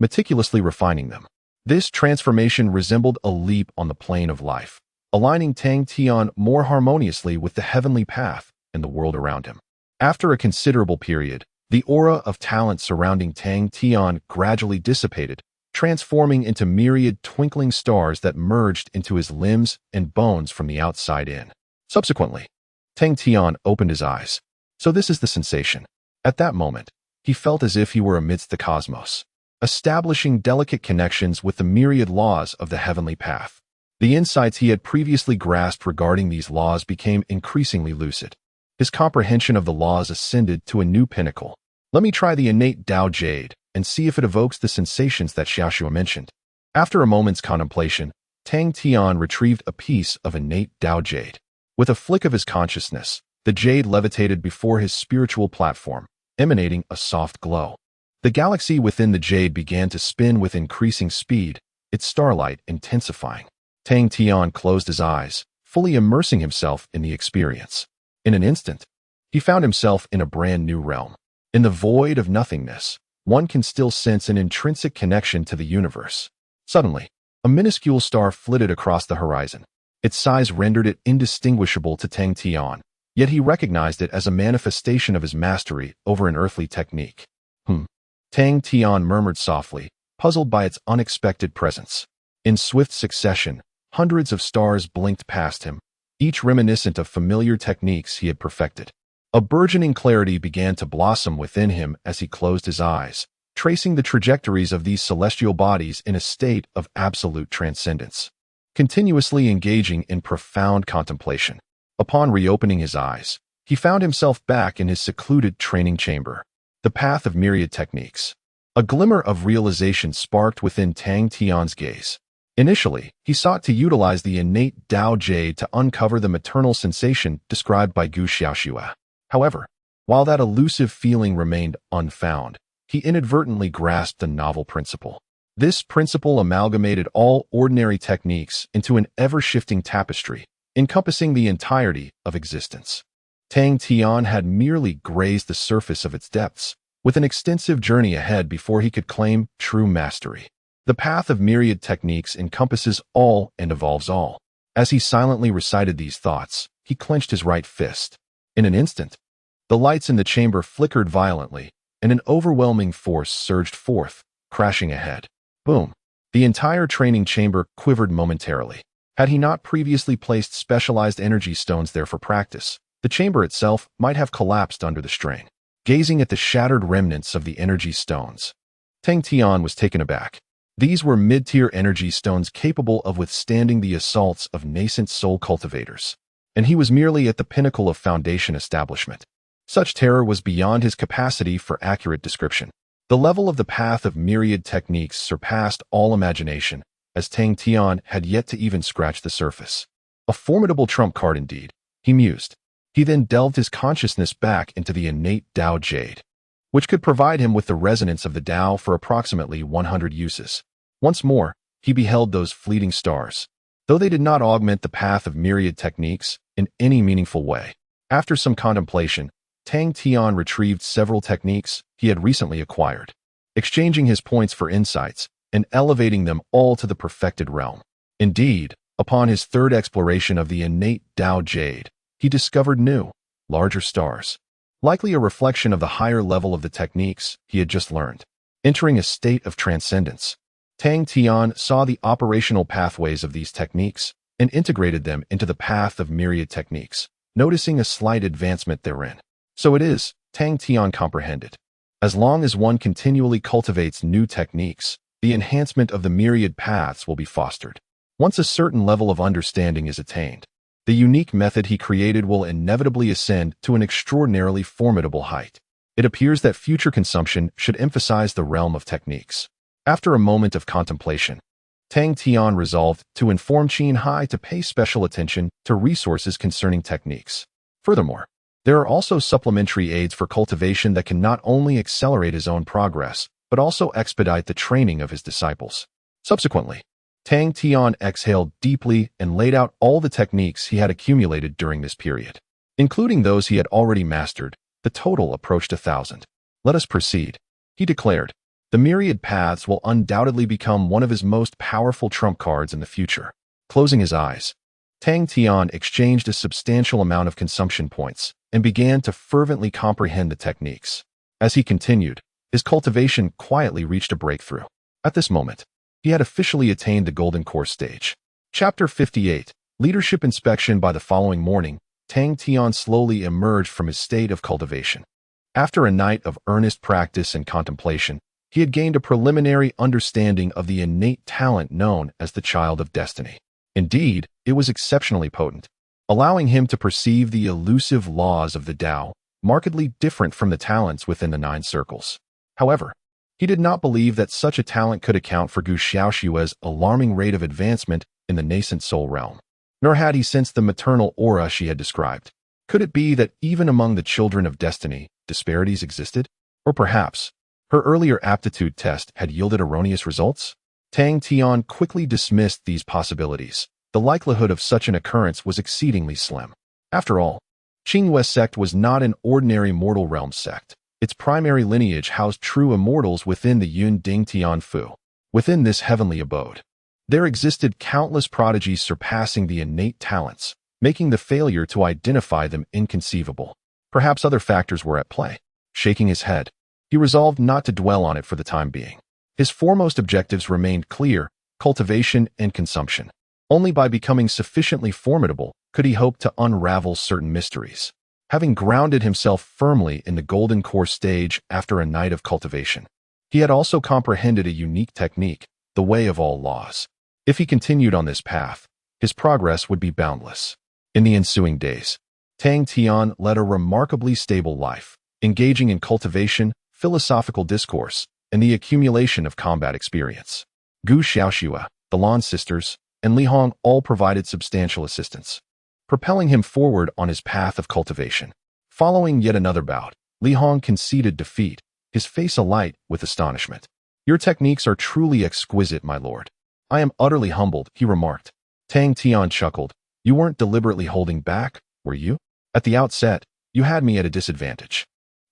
meticulously refining them. This transformation resembled a leap on the plane of life, aligning Tang Tian more harmoniously with the heavenly path and the world around him. After a considerable period, the aura of talent surrounding Tang Tian gradually dissipated, transforming into myriad twinkling stars that merged into his limbs and bones from the outside in. Subsequently, Tang Tian opened his eyes. So this is the sensation. At that moment, he felt as if he were amidst the cosmos, establishing delicate connections with the myriad laws of the heavenly path. The insights he had previously grasped regarding these laws became increasingly lucid. His comprehension of the laws ascended to a new pinnacle. Let me try the innate Tao Jade, and see if it evokes the sensations that Xiaoxua mentioned. After a moment's contemplation, Tang Tian retrieved a piece of innate Tao Jade. With a flick of his consciousness, the jade levitated before his spiritual platform, emanating a soft glow. The galaxy within the jade began to spin with increasing speed, its starlight intensifying. Tang Tian closed his eyes, fully immersing himself in the experience. In an instant, he found himself in a brand new realm. In the void of nothingness, one can still sense an intrinsic connection to the universe. Suddenly, a minuscule star flitted across the horizon. Its size rendered it indistinguishable to Tang Tian, yet he recognized it as a manifestation of his mastery over an earthly technique. Tang Tian murmured softly, puzzled by its unexpected presence. In swift succession, hundreds of stars blinked past him, each reminiscent of familiar techniques he had perfected. A burgeoning clarity began to blossom within him as he closed his eyes, tracing the trajectories of these celestial bodies in a state of absolute transcendence, continuously engaging in profound contemplation. Upon reopening his eyes, he found himself back in his secluded training chamber. The path of myriad techniques. A glimmer of realization sparked within Tang Tian's gaze. Initially, he sought to utilize the innate Tao Jade to uncover the maternal sensation described by Gu Xiaoxua. However, while that elusive feeling remained unfound, he inadvertently grasped a novel principle. This principle amalgamated all ordinary techniques into an ever-shifting tapestry, encompassing the entirety of existence. Tang Tian had merely grazed the surface of its depths, with an extensive journey ahead before he could claim true mastery. The path of myriad techniques encompasses all and evolves all. As he silently recited these thoughts, he clenched his right fist. In an instant, the lights in the chamber flickered violently, and an overwhelming force surged forth, crashing ahead. Boom! The entire training chamber quivered momentarily. Had he not previously placed specialized energy stones there for practice, the chamber itself might have collapsed under the strain. Gazing at the shattered remnants of the energy stones, Tang Tian was taken aback. These were mid-tier energy stones capable of withstanding the assaults of nascent soul cultivators, and he was merely at the pinnacle of foundation establishment. Such terror was beyond his capacity for accurate description. The level of the path of myriad techniques surpassed all imagination, as Tang Tian had yet to even scratch the surface. A formidable trump card indeed, he mused. He then delved his consciousness back into the innate Tao Jade, which could provide him with the resonance of the Tao for approximately 100 uses. Once more, he beheld those fleeting stars, though they did not augment the path of myriad techniques in any meaningful way. After some contemplation, Tang Tian retrieved several techniques he had recently acquired, exchanging his points for insights and elevating them all to the perfected realm. Indeed, upon his third exploration of the innate Tao Jade, he discovered new, larger stars, likely a reflection of the higher level of the techniques he had just learned. Entering a state of transcendence, Tang Tian saw the operational pathways of these techniques and integrated them into the path of myriad techniques, noticing a slight advancement therein. So it is, Tang Tian comprehended. As long as one continually cultivates new techniques, the enhancement of the myriad paths will be fostered. Once a certain level of understanding is attained, the unique method he created will inevitably ascend to an extraordinarily formidable height. It appears that future consumption should emphasize the realm of techniques. After a moment of contemplation, Tang Tian resolved to inform Qinhai to pay special attention to resources concerning techniques. Furthermore, there are also supplementary aids for cultivation that can not only accelerate his own progress, but also expedite the training of his disciples. Subsequently, Tang Tian exhaled deeply and laid out all the techniques he had accumulated during this period. Including those he had already mastered, the total approached 1,000. Let us proceed, he declared. The myriad paths will undoubtedly become one of his most powerful trump cards in the future. Closing his eyes, Tang Tian exchanged a substantial amount of consumption points and began to fervently comprehend the techniques. As he continued, his cultivation quietly reached a breakthrough. At this moment, he had officially attained the golden course stage. Chapter 58, Leadership Inspection. By the following morning, Tang Tian slowly emerged from his state of cultivation. After a night of earnest practice and contemplation, he had gained a preliminary understanding of the innate talent known as the Child of Destiny. Indeed, it was exceptionally potent, allowing him to perceive the elusive laws of the Tao, markedly different from the talents within the 9 circles. However, He did not believe that such a talent could account for Gu Xiaoshua's alarming rate of advancement in the nascent soul realm. Nor had he sensed the maternal aura she had described. Could it be that even among the children of destiny, disparities existed? Or perhaps, her earlier aptitude test had yielded erroneous results? Tang Tian quickly dismissed these possibilities. The likelihood of such an occurrence was exceedingly slim. After all, Qingyue sect was not an ordinary mortal realm sect. Its primary lineage housed true immortals within the Yun Ding Tian Fu. Within this heavenly abode, there existed countless prodigies surpassing the innate talents, making the failure to identify them inconceivable. Perhaps other factors were at play. Shaking his head, he resolved not to dwell on it for the time being. His foremost objectives remained clear: cultivation and consumption. Only by becoming sufficiently formidable could he hope to unravel certain mysteries. Having grounded himself firmly in the golden core stage after a night of cultivation, he had also comprehended a unique technique, the way of all laws. If he continued on this path, his progress would be boundless. In the ensuing days, Tang Tian led a remarkably stable life, engaging in cultivation, philosophical discourse, and the accumulation of combat experience. Gu Xiaoshua, the Lan sisters, and Li Hong all provided substantial assistance, propelling him forward on his path of cultivation. Following yet another bout, Li Hong conceded defeat, his face alight with astonishment. "Your techniques are truly exquisite, my lord. I am utterly humbled," he remarked. Tang Tian chuckled. "You weren't deliberately holding back, were you? At the outset, you had me at a disadvantage."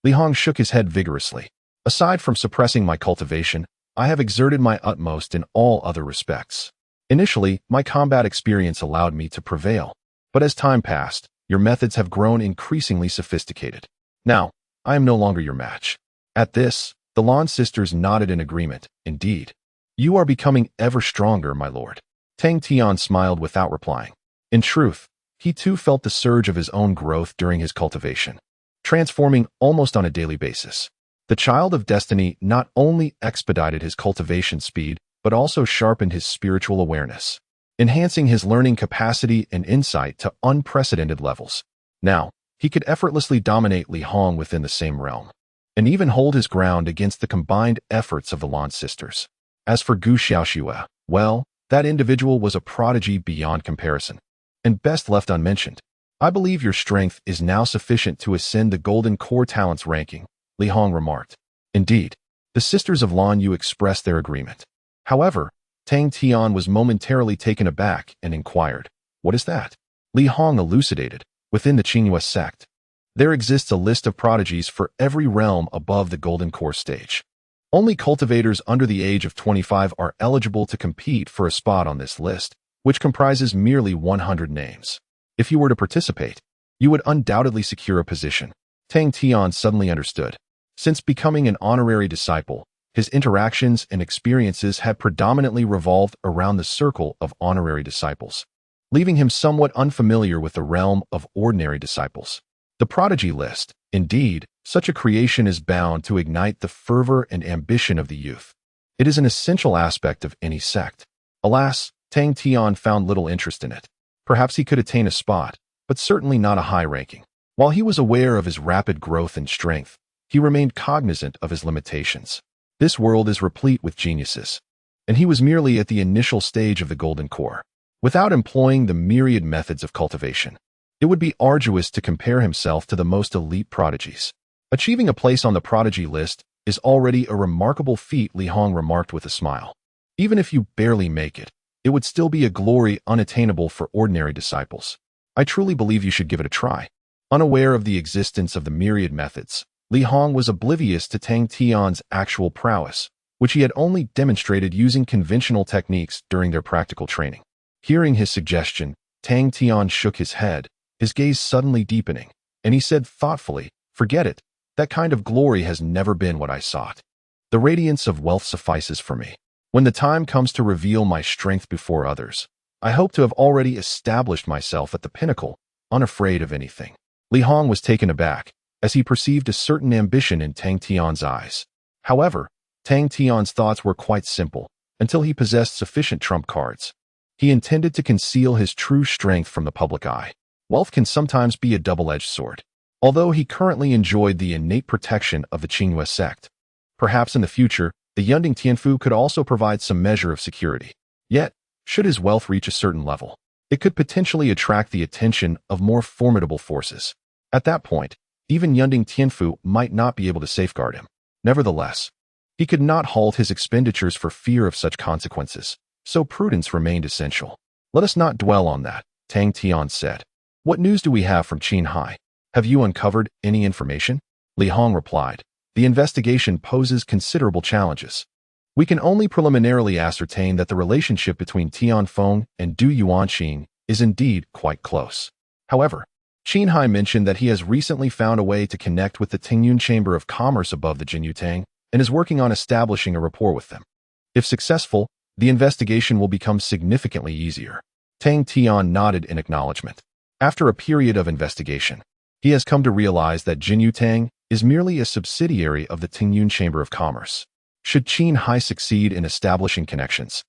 Li Hong shook his head vigorously. "Aside from suppressing my cultivation, I have exerted my utmost in all other respects. Initially, my combat experience allowed me to prevail, but as time passed, your methods have grown increasingly sophisticated. Now, I am no longer your match." At this, the Lan sisters nodded in agreement. "Indeed, you are becoming ever stronger, my lord." Tang Tian smiled without replying. In truth, he too felt the surge of his own growth during his cultivation, transforming almost on a daily basis. The child of destiny not only expedited his cultivation speed, but also sharpened his spiritual awareness, enhancing his learning capacity and insight to unprecedented levels. Now, he could effortlessly dominate Li Hong within the same realm, and even hold his ground against the combined efforts of the Lan sisters. As for Gu Xiaoshua, well, that individual was a prodigy beyond comparison, and best left unmentioned. "I believe your strength is now sufficient to ascend the Golden Core Talents ranking," Li Hong remarked. Indeed, the sisters of Lan Yu expressed their agreement. However, Tang Tian was momentarily taken aback and inquired, "What is that?" Li Hong elucidated, "Within the Qingyue sect, there exists a list of prodigies for every realm above the Golden Core stage. Only cultivators under the age of 25 are eligible to compete for a spot on this list, which comprises merely 100 names. If you were to participate, you would undoubtedly secure a position." Tang Tian suddenly understood. Since becoming an honorary disciple, his interactions and experiences had predominantly revolved around the circle of honorary disciples, leaving him somewhat unfamiliar with the realm of ordinary disciples. The prodigy list, indeed, such a creation is bound to ignite the fervor and ambition of the youth. It is an essential aspect of any sect. Alas, Tang Tian found little interest in it. Perhaps he could attain a spot, but certainly not a high ranking. While he was aware of his rapid growth and strength, he remained cognizant of his limitations. This world is replete with geniuses, and he was merely at the initial stage of the Golden Core. Without employing the myriad methods of cultivation, it would be arduous to compare himself to the most elite prodigies. Achieving a place on the prodigy list is already a remarkable feat, Li Hong remarked with a smile. Even if you barely make it, it would still be a glory unattainable for ordinary disciples. I truly believe you should give it a try. Unaware of the existence of the myriad methods, Li Hong was oblivious to Tang Tian's actual prowess, which he had only demonstrated using conventional techniques during their practical training. Hearing his suggestion, Tang Tian shook his head, his gaze suddenly deepening, and he said thoughtfully, "Forget it. That kind of glory has never been what I sought. The radiance of wealth suffices for me. When the time comes to reveal my strength before others, I hope to have already established myself at the pinnacle, unafraid of anything." Li Hong was taken aback, as he perceived a certain ambition in Tang Tian's eyes. However, Tang Tian's thoughts were quite simple, until he possessed sufficient trump cards. He intended to conceal his true strength from the public eye. Wealth can sometimes be a double-edged sword. Although he currently enjoyed the innate protection of the Qingyue sect, Perhaps in the future, the Yunding Tianfu could also provide some measure of security. Yet, should his wealth reach a certain level, it could potentially attract the attention of more formidable forces. At that point, even Yunding Tianfu might not be able to safeguard him. Nevertheless, he could not halt his expenditures for fear of such consequences, so prudence remained essential. Let us not dwell on that, Tang Tian said. What news do we have from Qinghai? Have you uncovered any information? Li Hong replied. The investigation poses considerable challenges. We can only preliminarily ascertain that the relationship between Tianfeng and Du Yuanqing is indeed quite close. However, Qinghai mentioned that he has recently found a way to connect with the Tingyun Chamber of Commerce above the Jinyutang and is working on establishing a rapport with them. If successful, the investigation will become significantly easier. Tang Tian nodded in acknowledgement. After a period of investigation, he has come to realize that Jinyutang is merely a subsidiary of the Tingyun Chamber of Commerce. Should Qinghai succeed in establishing connections,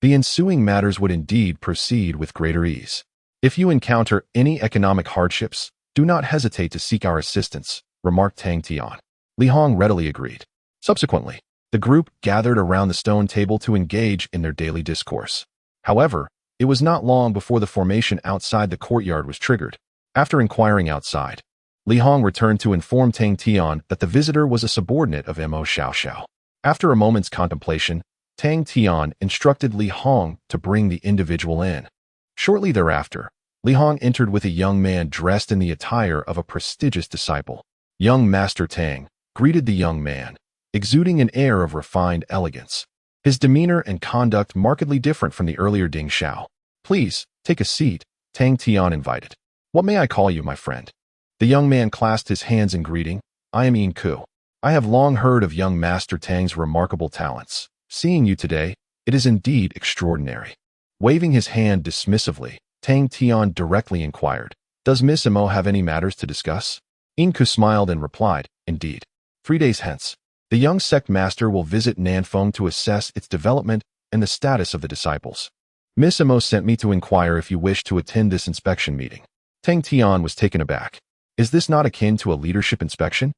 the ensuing matters would indeed proceed with greater ease. If you encounter any economic hardships, do not hesitate to seek our assistance, remarked Tang Tian. Li Hong readily agreed. Subsequently, the group gathered around the stone table to engage in their daily discourse. However, it was not long before the formation outside the courtyard was triggered. After inquiring outside, Li Hong returned to inform Tang Tian that the visitor was a subordinate of Emo Shia Shao. After a moment's contemplation, Tang Tian instructed Li Hong to bring the individual in. Shortly thereafter, Li Hong entered with a young man dressed in the attire of a prestigious disciple. Young Master Tang greeted the young man, exuding an air of refined elegance. His demeanor and conduct markedly different from the earlier Ding Xiao. Please, take a seat, Tang Tian invited. What may I call you, my friend? The young man clasped his hands in greeting. I am Yin Ku. I have long heard of young Master Tang's remarkable talents. Seeing you today, it is indeed extraordinary. Waving his hand dismissively, Tang Tian directly inquired, Does Miss Emo have any matters to discuss? Yin Ku smiled and replied, Indeed. 3 days hence, the young sect master will visit Nanfeng to assess its development and the status of the disciples. Miss Emo sent me to inquire if you wish to attend this inspection meeting. Tang Tian was taken aback. Is this not akin to a leadership inspection?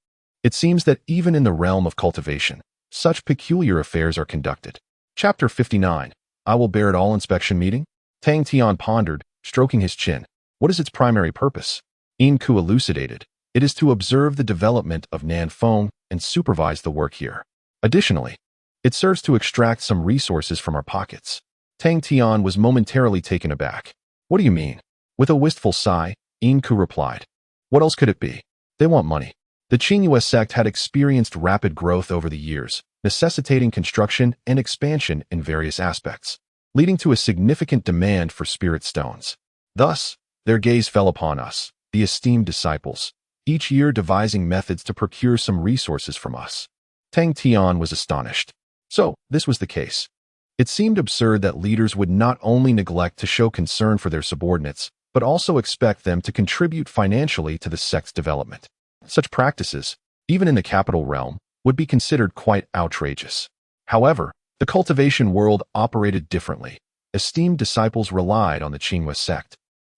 It seems that even in the realm of cultivation, such peculiar affairs are conducted. Chapter 59. I will bear it all inspection meeting? Tang Tian pondered, stroking his chin. What is its primary purpose? Yin Ku elucidated. It is to observe the development of Nanfeng and supervise the work here. Additionally, it serves to extract some resources from our pockets. Tang Tian was momentarily taken aback. What do you mean? With a wistful sigh, Yin Ku replied. What else could it be? They want money. The Qingyue sect had experienced rapid growth over the years, necessitating construction and expansion in various aspects, leading to a significant demand for spirit stones. Thus, their gaze fell upon us, the esteemed disciples, each year devising methods to procure some resources from us. Tang Tian was astonished. So, this was the case. It seemed absurd that leaders would not only neglect to show concern for their subordinates, but also expect them to contribute financially to the sect's development. Such practices, even in the capital realm, would be considered quite outrageous. However, the cultivation world operated differently. Esteemed disciples relied on the Qingyue sect,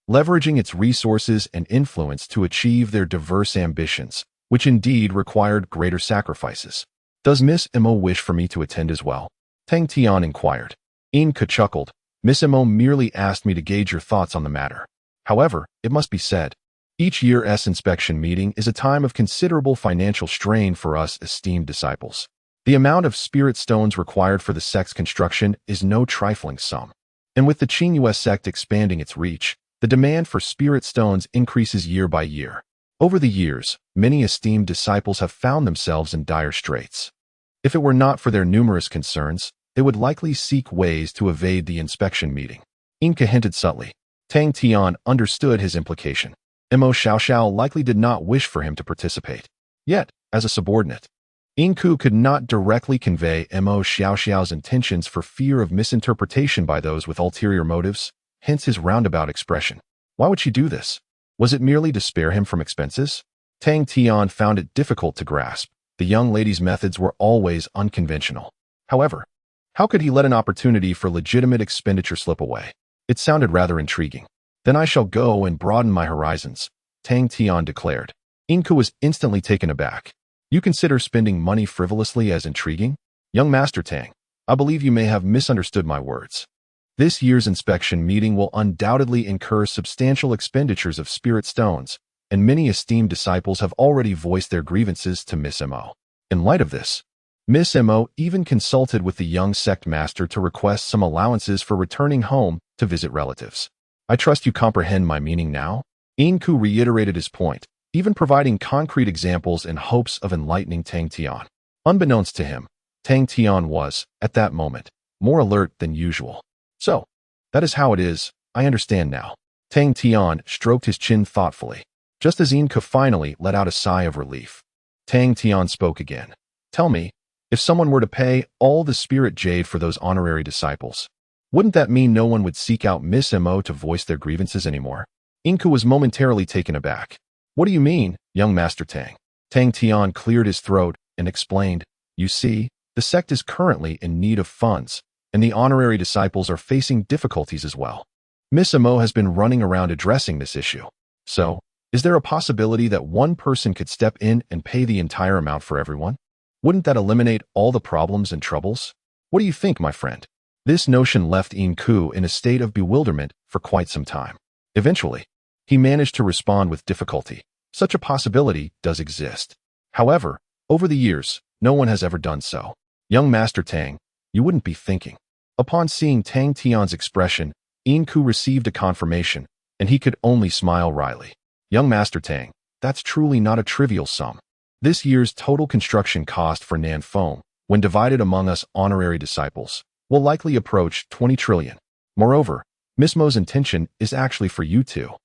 leveraging its resources and influence to achieve their diverse ambitions, which indeed required greater sacrifices. Does Miss Emo wish for me to attend as well? Tang Tian inquired. Yin Ku chuckled. Miss Emo merely asked me to gauge your thoughts on the matter. However, it must be said, each year's inspection meeting is a time of considerable financial strain for us esteemed disciples. The amount of spirit stones required for the sect's construction is no trifling sum. And with the Qingyue sect expanding its reach, the demand for spirit stones increases year by year. Over the years, many esteemed disciples have found themselves in dire straits. If it were not for their numerous concerns, they would likely seek ways to evade the inspection meeting. Yin Ku hinted subtly. Tang Tian understood his implication. Emo Shia Shao likely did not wish for him to participate. Yet, as a subordinate, Yin Ku could not directly convey Emo Shia Shao's intentions for fear of misinterpretation by those with ulterior motives, hence his roundabout expression. Why would she do this? Was it merely to spare him from expenses? Tang Tian found it difficult to grasp. The young lady's methods were always unconventional. However, how could he let an opportunity for legitimate expenditure slip away? It sounded rather intriguing. Then I shall go and broaden my horizons, Tang Tian declared. Yin Ku was instantly taken aback. You consider spending money frivolously as intriguing? Young Master Tang, I believe you may have misunderstood my words. This year's inspection meeting will undoubtedly incur substantial expenditures of spirit stones, and many esteemed disciples have already voiced their grievances to Miss Mo. In light of this, Miss Mo even consulted with the young sect master to request some allowances for returning home to visit relatives. I trust you comprehend my meaning now? Inku reiterated his point, even providing concrete examples in hopes of enlightening Tang Tian. Unbeknownst to him, Tang Tian was, at that moment, more alert than usual. So, that is how it is, I understand now. Tang Tian stroked his chin thoughtfully, just as Inku finally let out a sigh of relief. Tang Tian spoke again. Tell me, if someone were to pay all the spirit jade for those honorary disciples, wouldn't that mean no one would seek out Miss Mo to voice their grievances anymore? Inku was momentarily taken aback. What do you mean, young Master Tang? Tang Tian cleared his throat and explained, you see, the sect is currently in need of funds, and the honorary disciples are facing difficulties as well. Miss Mo has been running around addressing this issue. So, is there a possibility that one person could step in and pay the entire amount for everyone? Wouldn't that eliminate all the problems and troubles? What do you think, my friend? This notion left Inku in a state of bewilderment for quite some time. Eventually, he managed to respond with difficulty. Such a possibility does exist. However, over the years, no one has ever done so. Young Master Tang, you wouldn't be thinking. Upon seeing Tang Tian's expression, Inku received a confirmation, and he could only smile wryly. Young Master Tang, that's truly not a trivial sum. This year's total construction cost for Nan Fong, when divided among us honorary disciples, will likely approach 20 trillion. Moreover, Miss Mo's intention is actually for you too.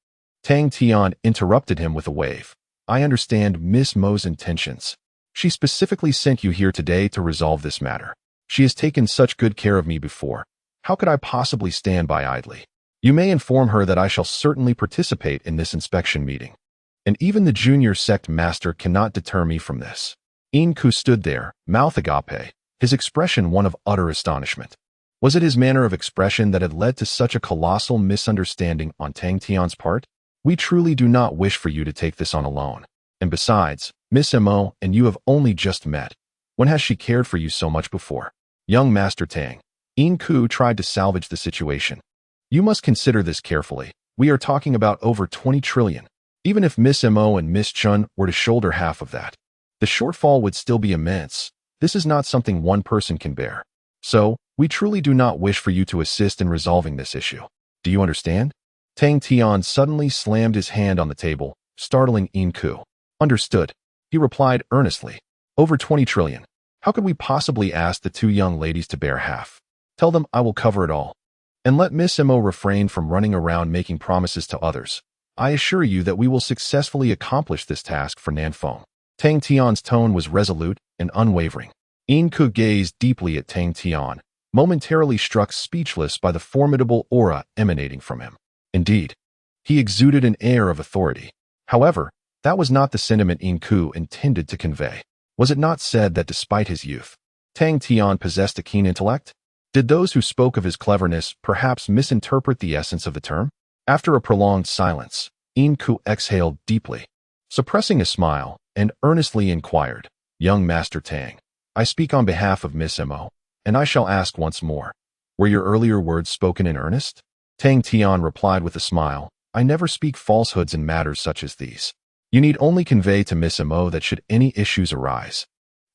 Tang Tian interrupted him with a wave. I understand Miss Mo's intentions. She specifically sent you here today to resolve this matter. She has taken such good care of me before. How could I possibly stand by idly? You may inform her that I shall certainly participate in this inspection meeting. And even the junior sect master cannot deter me from this. Inku stood there, mouth agape, his expression one of utter astonishment. Was it his manner of expression that had led to such a colossal misunderstanding on Tang Tian's part? We truly do not wish for you to take this on alone. And besides, Miss Mo and you have only just met. When has she cared for you so much before? Young Master Tang, Inku tried to salvage the situation. You must consider this carefully. We are talking about over 20 trillion. Even if Miss Mo and Miss Chun were to shoulder half of that, the shortfall would still be immense. This is not something one person can bear. So, we truly do not wish for you to assist in resolving this issue. Do you understand? Tang Tian suddenly slammed his hand on the table, startling Inku. Understood. He replied earnestly. Over 20 trillion. How could we possibly ask the two young ladies to bear half? Tell them I will cover it all. And let Miss Mo refrain from running around making promises to others. I assure you that we will successfully accomplish this task for Nan Fong. Tang Tian's tone was resolute and unwavering. Inku gazed deeply at Tang Tian, momentarily struck speechless by the formidable aura emanating from him. Indeed, he exuded an air of authority. However, that was not the sentiment Inku intended to convey. Was it not said that despite his youth, Tang Tian possessed a keen intellect? Did those who spoke of his cleverness perhaps misinterpret the essence of the term? After a prolonged silence, Inku exhaled deeply, suppressing a smile, and earnestly inquired, Young Master Tang, I speak on behalf of Miss Mo, and I shall ask once more, were your earlier words spoken in earnest? Tang Tian replied with a smile, I never speak falsehoods in matters such as these. You need only convey to Miss Mo that should any issues arise,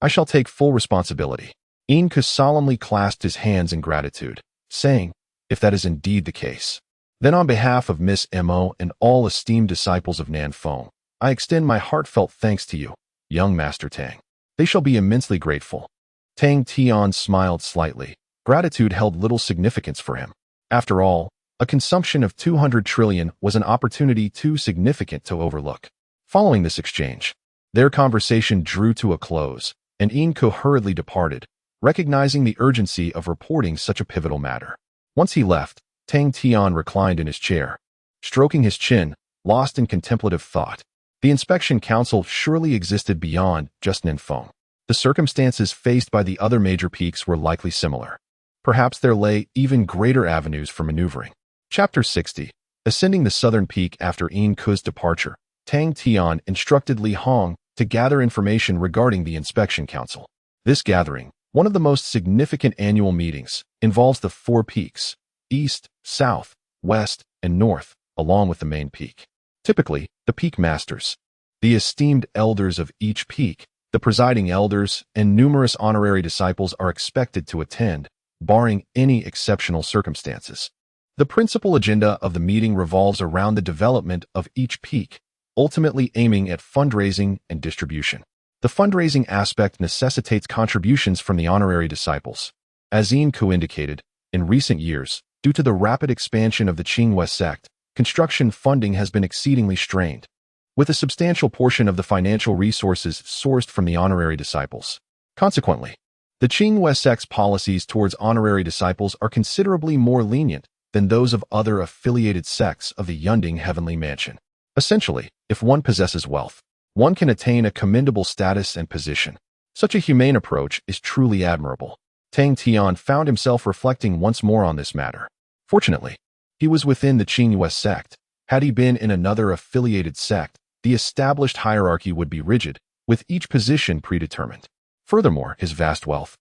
I shall take full responsibility. Inku solemnly clasped his hands in gratitude, saying, if that is indeed the case, then on behalf of Miss Mo and all esteemed disciples of Nan Fong, I extend my heartfelt thanks to you, young Master Tang. They shall be immensely grateful. Tang Tian smiled slightly. Gratitude held little significance for him. After all, a consumption of 200 trillion was an opportunity too significant to overlook. Following this exchange, their conversation drew to a close, and Inku hurriedly departed, recognizing the urgency of reporting such a pivotal matter. Once he left, Tang Tian reclined in his chair, stroking his chin, lost in contemplative thought. The inspection council surely existed beyond just Nan Fong. The circumstances faced by the other major peaks were likely similar. Perhaps there lay even greater avenues for maneuvering. Chapter 60. Ascending the southern peak after Yin Ku's departure, Tang Tian instructed Li Hong to gather information regarding the inspection council. This gathering, one of the most significant annual meetings, involves the 4 peaks, east, south, west, and north, along with the main peak. Typically, the peak masters, the esteemed elders of each peak, the presiding elders, and numerous honorary disciples are expected to attend, barring any exceptional circumstances. The principal agenda of the meeting revolves around the development of each peak, ultimately aiming at fundraising and distribution. The fundraising aspect necessitates contributions from the honorary disciples. As Xiangz indicated, in recent years, due to the rapid expansion of the Xiangz sect, construction funding has been exceedingly strained, with a substantial portion of the financial resources sourced from the honorary disciples. Consequently, the Xiangz sect's policies towards honorary disciples are considerably more lenient than those of other affiliated sects of the Yunding Heavenly Mansion. Essentially, if one possesses wealth, one can attain a commendable status and position. Such a humane approach is truly admirable. Tang Tian found himself reflecting once more on this matter. Fortunately, he was within the Xiangz sect. Had he been in another affiliated sect, the established hierarchy would be rigid, with each position predetermined. Furthermore, his vast wealth,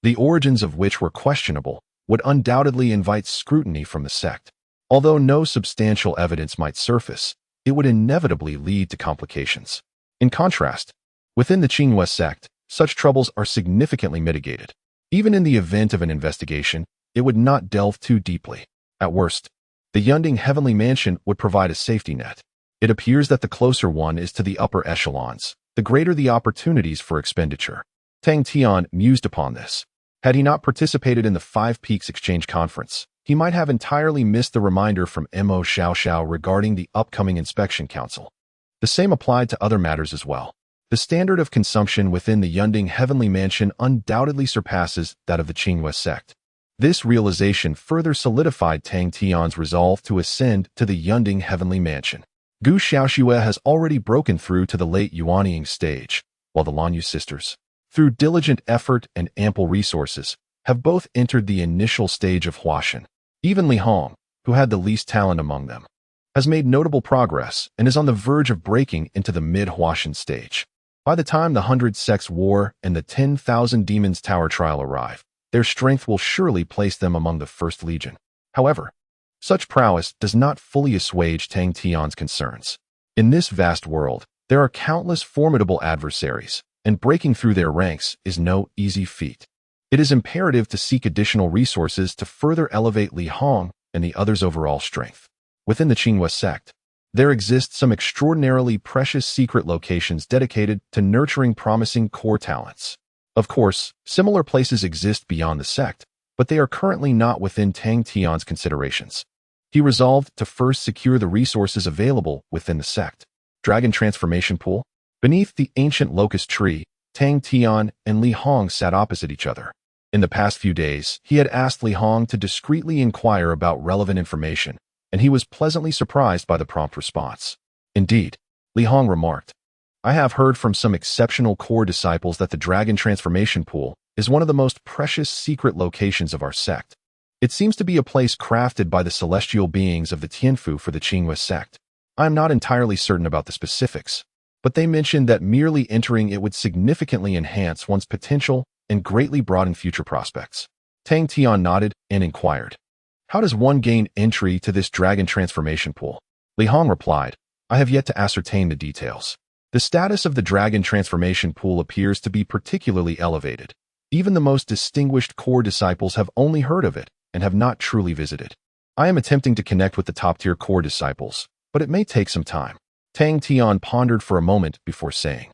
the origins of which were questionable, would undoubtedly invite scrutiny from the sect. Although no substantial evidence might surface, it would inevitably lead to complications. In contrast, within the Xiangz sect, such troubles are significantly mitigated. Even in the event of an investigation, it would not delve too deeply. At worst, the Yunding Heavenly Mansion would provide a safety net. It appears that the closer one is to the upper echelons, the greater the opportunities for expenditure. Tang Tian mused upon this. Had he not participated in the 5 Peaks Exchange Conference, he might have entirely missed the reminder from Emo Shia Shao regarding the upcoming inspection council. The same applied to other matters as well. The standard of consumption within the Yunding Heavenly Mansion undoubtedly surpasses that of the Xiangz sect. This realization further solidified Tang Tian's resolve to ascend to the Yunding Heavenly Mansion. Gu Xiaoxue has already broken through to the late Yuanying stage, while the Lanyu sisters, through diligent effort and ample resources, have both entered the initial stage of Huashan. Even Li Hong, who had the least talent among them, has made notable progress and is on the verge of breaking into the mid-Huashan stage. By the time the 100 Sects War and the 10,000 Demons Tower trial arrive, their strength will surely place them among the First Legion. However, such prowess does not fully assuage Tang Tian's concerns. In this vast world, there are countless formidable adversaries, and breaking through their ranks is no easy feat. It is imperative to seek additional resources to further elevate Li Hong and the others' overall strength. Within the Xiangz sect, there exist some extraordinarily precious secret locations dedicated to nurturing promising core talents. Of course, similar places exist beyond the sect, but they are currently not within Tang Tian's considerations. He resolved to first secure the resources available within the sect. Dragon Transformation Pool. Beneath the ancient locust tree, Tang Tian and Li Hong sat opposite each other. In the past few days, he had asked Li Hong to discreetly inquire about relevant information, and he was pleasantly surprised by the prompt response. Indeed, Li Hong remarked, I have heard from some exceptional core disciples that the Dragon Transformation Pool is one of the most precious secret locations of our sect. It seems to be a place crafted by the celestial beings of the Tianfu for the Xiangz sect. I am not entirely certain about the specifics, but they mentioned that merely entering it would significantly enhance one's potential and greatly broaden future prospects. Tang Tian nodded and inquired, how does one gain entry to this Dragon Transformation Pool? Li Hong replied, I have yet to ascertain the details. The status of the Dragon Transformation Pool appears to be particularly elevated. Even the most distinguished core disciples have only heard of it and have not truly visited. I am attempting to connect with the top-tier core disciples, but it may take some time. Tang Tian pondered for a moment before saying,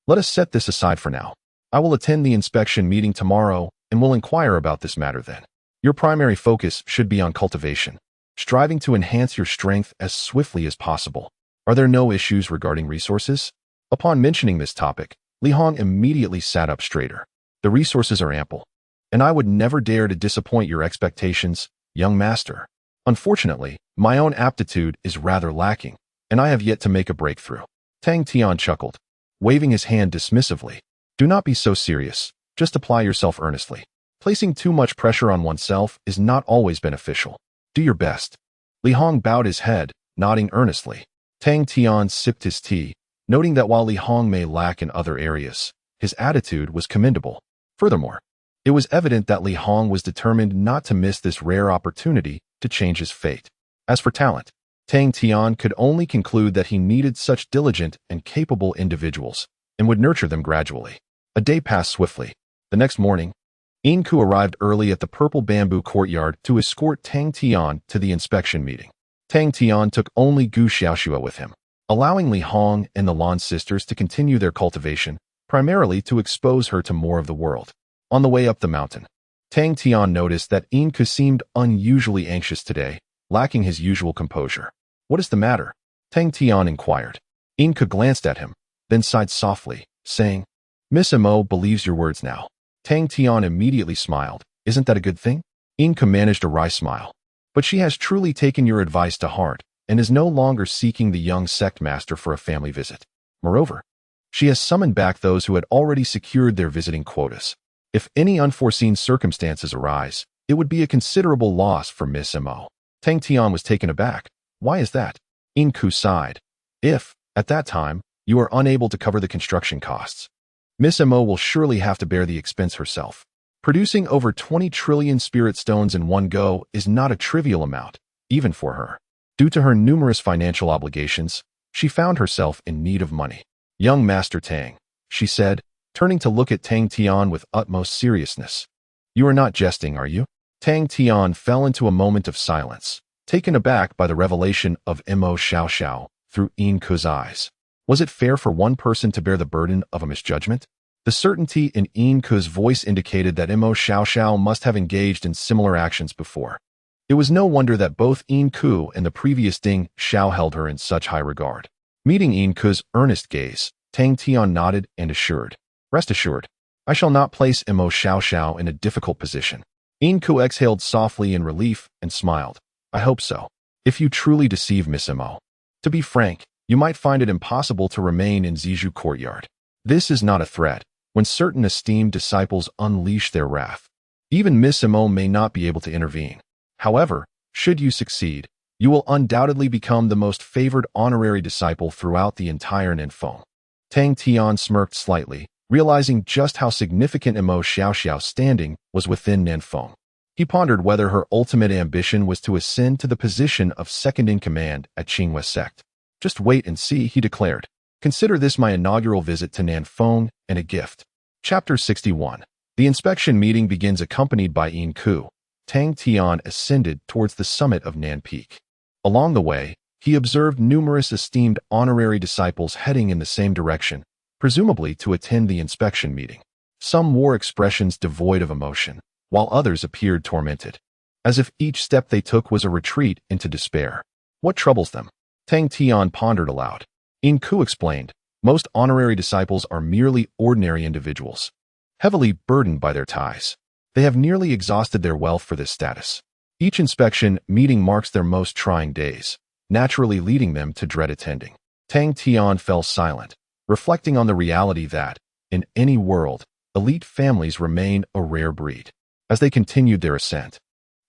let us set this aside for now. I will attend the inspection meeting tomorrow and will inquire about this matter then. Your primary focus should be on cultivation, striving to enhance your strength as swiftly as possible. Are there no issues regarding resources? Upon mentioning this topic, Li Hong immediately sat up straighter. The resources are ample, and I would never dare to disappoint your expectations, young master. Unfortunately, my own aptitude is rather lacking, and I have yet to make a breakthrough. Tang Tian chuckled, waving his hand dismissively. Do not be so serious, just apply yourself earnestly. Placing too much pressure on oneself is not always beneficial. Do your best. Li Hong bowed his head, nodding earnestly. Tang Tian sipped his tea, noting that while Li Hong may lack in other areas, his attitude was commendable. Furthermore, it was evident that Li Hong was determined not to miss this rare opportunity to change his fate. As for talent, Tang Tian could only conclude that he needed such diligent and capable individuals and would nurture them gradually. A day passed swiftly. The next morning, Inku arrived early at the purple bamboo courtyard to escort Tang Tian to the inspection meeting. Tang Tian took only Gu Xiaoxua with him, allowing Li Hong and the Lan sisters to continue their cultivation, primarily to expose her to more of the world. On the way up the mountain, Tang Tian noticed that Inku seemed unusually anxious today, lacking his usual composure. "What is the matter?" Tang Tian inquired. Inku glanced at him, then sighed softly, saying, "Miss Emo believes your words now." Tang Tian immediately smiled. "Isn't that a good thing?" Inku managed a wry smile. "But she has truly taken your advice to heart and is no longer seeking the young sect master for a family visit. Moreover, she has summoned back those who had already secured their visiting quotas. If any unforeseen circumstances arise, it would be a considerable loss for Miss Emo." Tang Tian was taken aback. "Why is that?" Inku sighed. "If, at that time, you are unable to cover the construction costs, Miss Emo will surely have to bear the expense herself. Producing over 20 trillion spirit stones in one go is not a trivial amount, even for her. Due to her numerous financial obligations, she found herself in need of money. "Young Master Tang," she said, turning to look at Tang Tian with utmost seriousness. "You are not jesting, are you?" Tang Tian fell into a moment of silence, taken aback by the revelation of Emo Shia Shao through Inku's eyes. Was it fair for one person to bear the burden of a misjudgment? The certainty in Inku's voice indicated that Emo Shia Shao must have engaged in similar actions before. It was no wonder that both Inku and the previous Ding Xiao held her in such high regard. Meeting Inku's earnest gaze, Tang Tian nodded and assured, "Rest assured, I shall not place Emo Shia Shao in a difficult position." Inku exhaled softly in relief and smiled. "I hope so. If you truly deceive Miss Emo, to be frank, you might find it impossible to remain in Zizhu courtyard. This is not a threat. When certain esteemed disciples unleash their wrath, even Miss Emo may not be able to intervene. However, should you succeed, you will undoubtedly become the most favored honorary disciple throughout the entire Nanfeng." Tang Tian smirked slightly, realizing just how significant Emo Shia Shao's standing was within Nanfeng. He pondered whether her ultimate ambition was to ascend to the position of second-in-command at Qinghua sect. "Just wait and see," he declared. "Consider this my inaugural visit to Nanfeng and a gift." Chapter 61. The inspection meeting begins accompanied by Inku. Tang Tian ascended towards the summit of Nan Peak. Along the way, he observed numerous esteemed honorary disciples heading in the same direction, presumably to attend the inspection meeting. Some wore expressions devoid of emotion, while others appeared tormented, as if each step they took was a retreat into despair. "What troubles them?" Tang Tian pondered aloud. Inku explained, "Most honorary disciples are merely ordinary individuals, heavily burdened by their ties. They have nearly exhausted their wealth for this status. Each inspection meeting marks their most trying days, naturally leading them to dread attending." Tang Tian fell silent, reflecting on the reality that, in any world, elite families remain a rare breed. As they continued their ascent,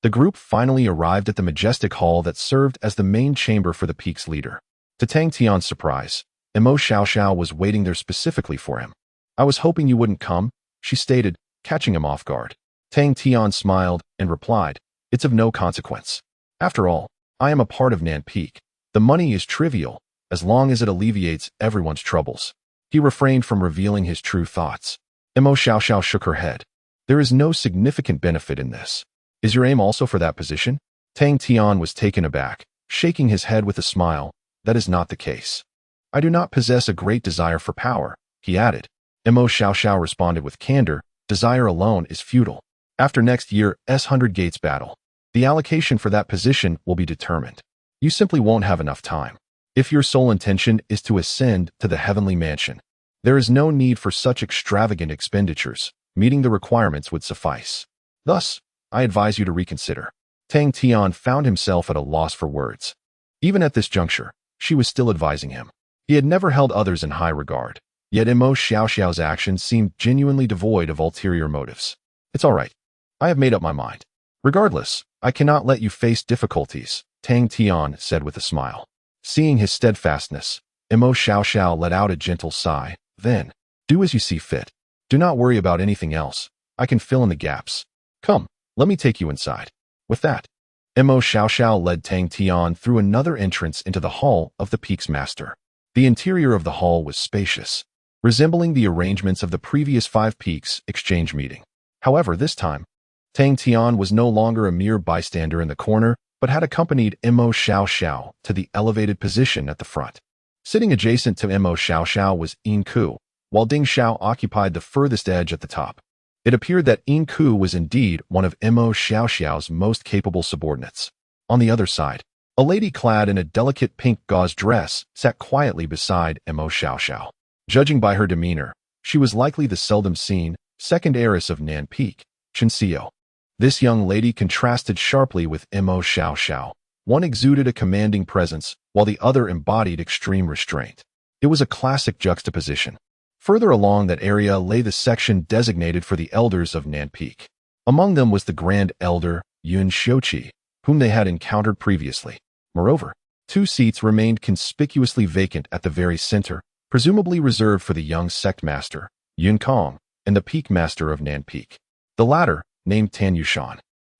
the group finally arrived at the majestic hall that served as the main chamber for the peak's leader. To Tang Tian's surprise, Emo Shia Shao was waiting there specifically for him. "I was hoping you wouldn't come," she stated, catching him off guard. Tang Tian smiled and replied, "It's of no consequence. After all, I am a part of Nan Peak. The money is trivial, as long as it alleviates everyone's troubles." He refrained from revealing his true thoughts. Emo Shia Shao shook her head. "There is no significant benefit in this. Is your aim also for that position?" Tang Tian was taken aback, shaking his head with a smile. "That is not the case. I do not possess a great desire for power," he added. Emo Shia Shao responded with candor, "Desire alone is futile. After next year's 100 Gates battle, the allocation for that position will be determined. You simply won't have enough time. If your sole intention is to ascend to the heavenly mansion, there is no need for such extravagant expenditures. Meeting the requirements would suffice. Thus, I advise you to reconsider." Tang Tian found himself at a loss for words. Even at this juncture, she was still advising him. He had never held others in high regard, yet Emo Shia Shao's actions seemed genuinely devoid of ulterior motives. "It's all right. I have made up my mind. Regardless, I cannot let you face difficulties," Tang Tian said with a smile. Seeing his steadfastness, Emo Shia Shao let out a gentle sigh. Then, do as you see fit. Do not worry about anything else. I can fill in the gaps. Come, let me take you inside. With that, Emo Shia Shao led Tang Tian through another entrance into the hall of the Peak's master. The interior of the hall was spacious, resembling the arrangements of the previous 5 Peaks exchange meeting. However, this time, Tang Tian was no longer a mere bystander in the corner, but had accompanied Emo Shia Shao to the elevated position at the front. Sitting adjacent to Emo Shia Shao was Yin Ku, while Ding Xiao occupied the furthest edge at the top. It appeared that Yin Ku was indeed one of Emo Shia Shao's most capable subordinates. On the other side, a lady clad in a delicate pink gauze dress sat quietly beside Emo Shia Shao. Judging by her demeanor, she was likely the seldom-seen second heiress of Nan Peak, Chen Xiao. This young lady contrasted sharply with Emo Shia Shao. One exuded a commanding presence, while the other embodied extreme restraint. It was a classic juxtaposition. Further along that area lay the section designated for the elders of Nan Peak. Among them was the Grand Elder, Yun Xiuqi, whom they had encountered previously. Moreover, 2 seats remained conspicuously vacant at the very center, presumably reserved for the young sect master, Yun Kong, and the Peak master of Nan Peak. The latter, named Tan Yushan,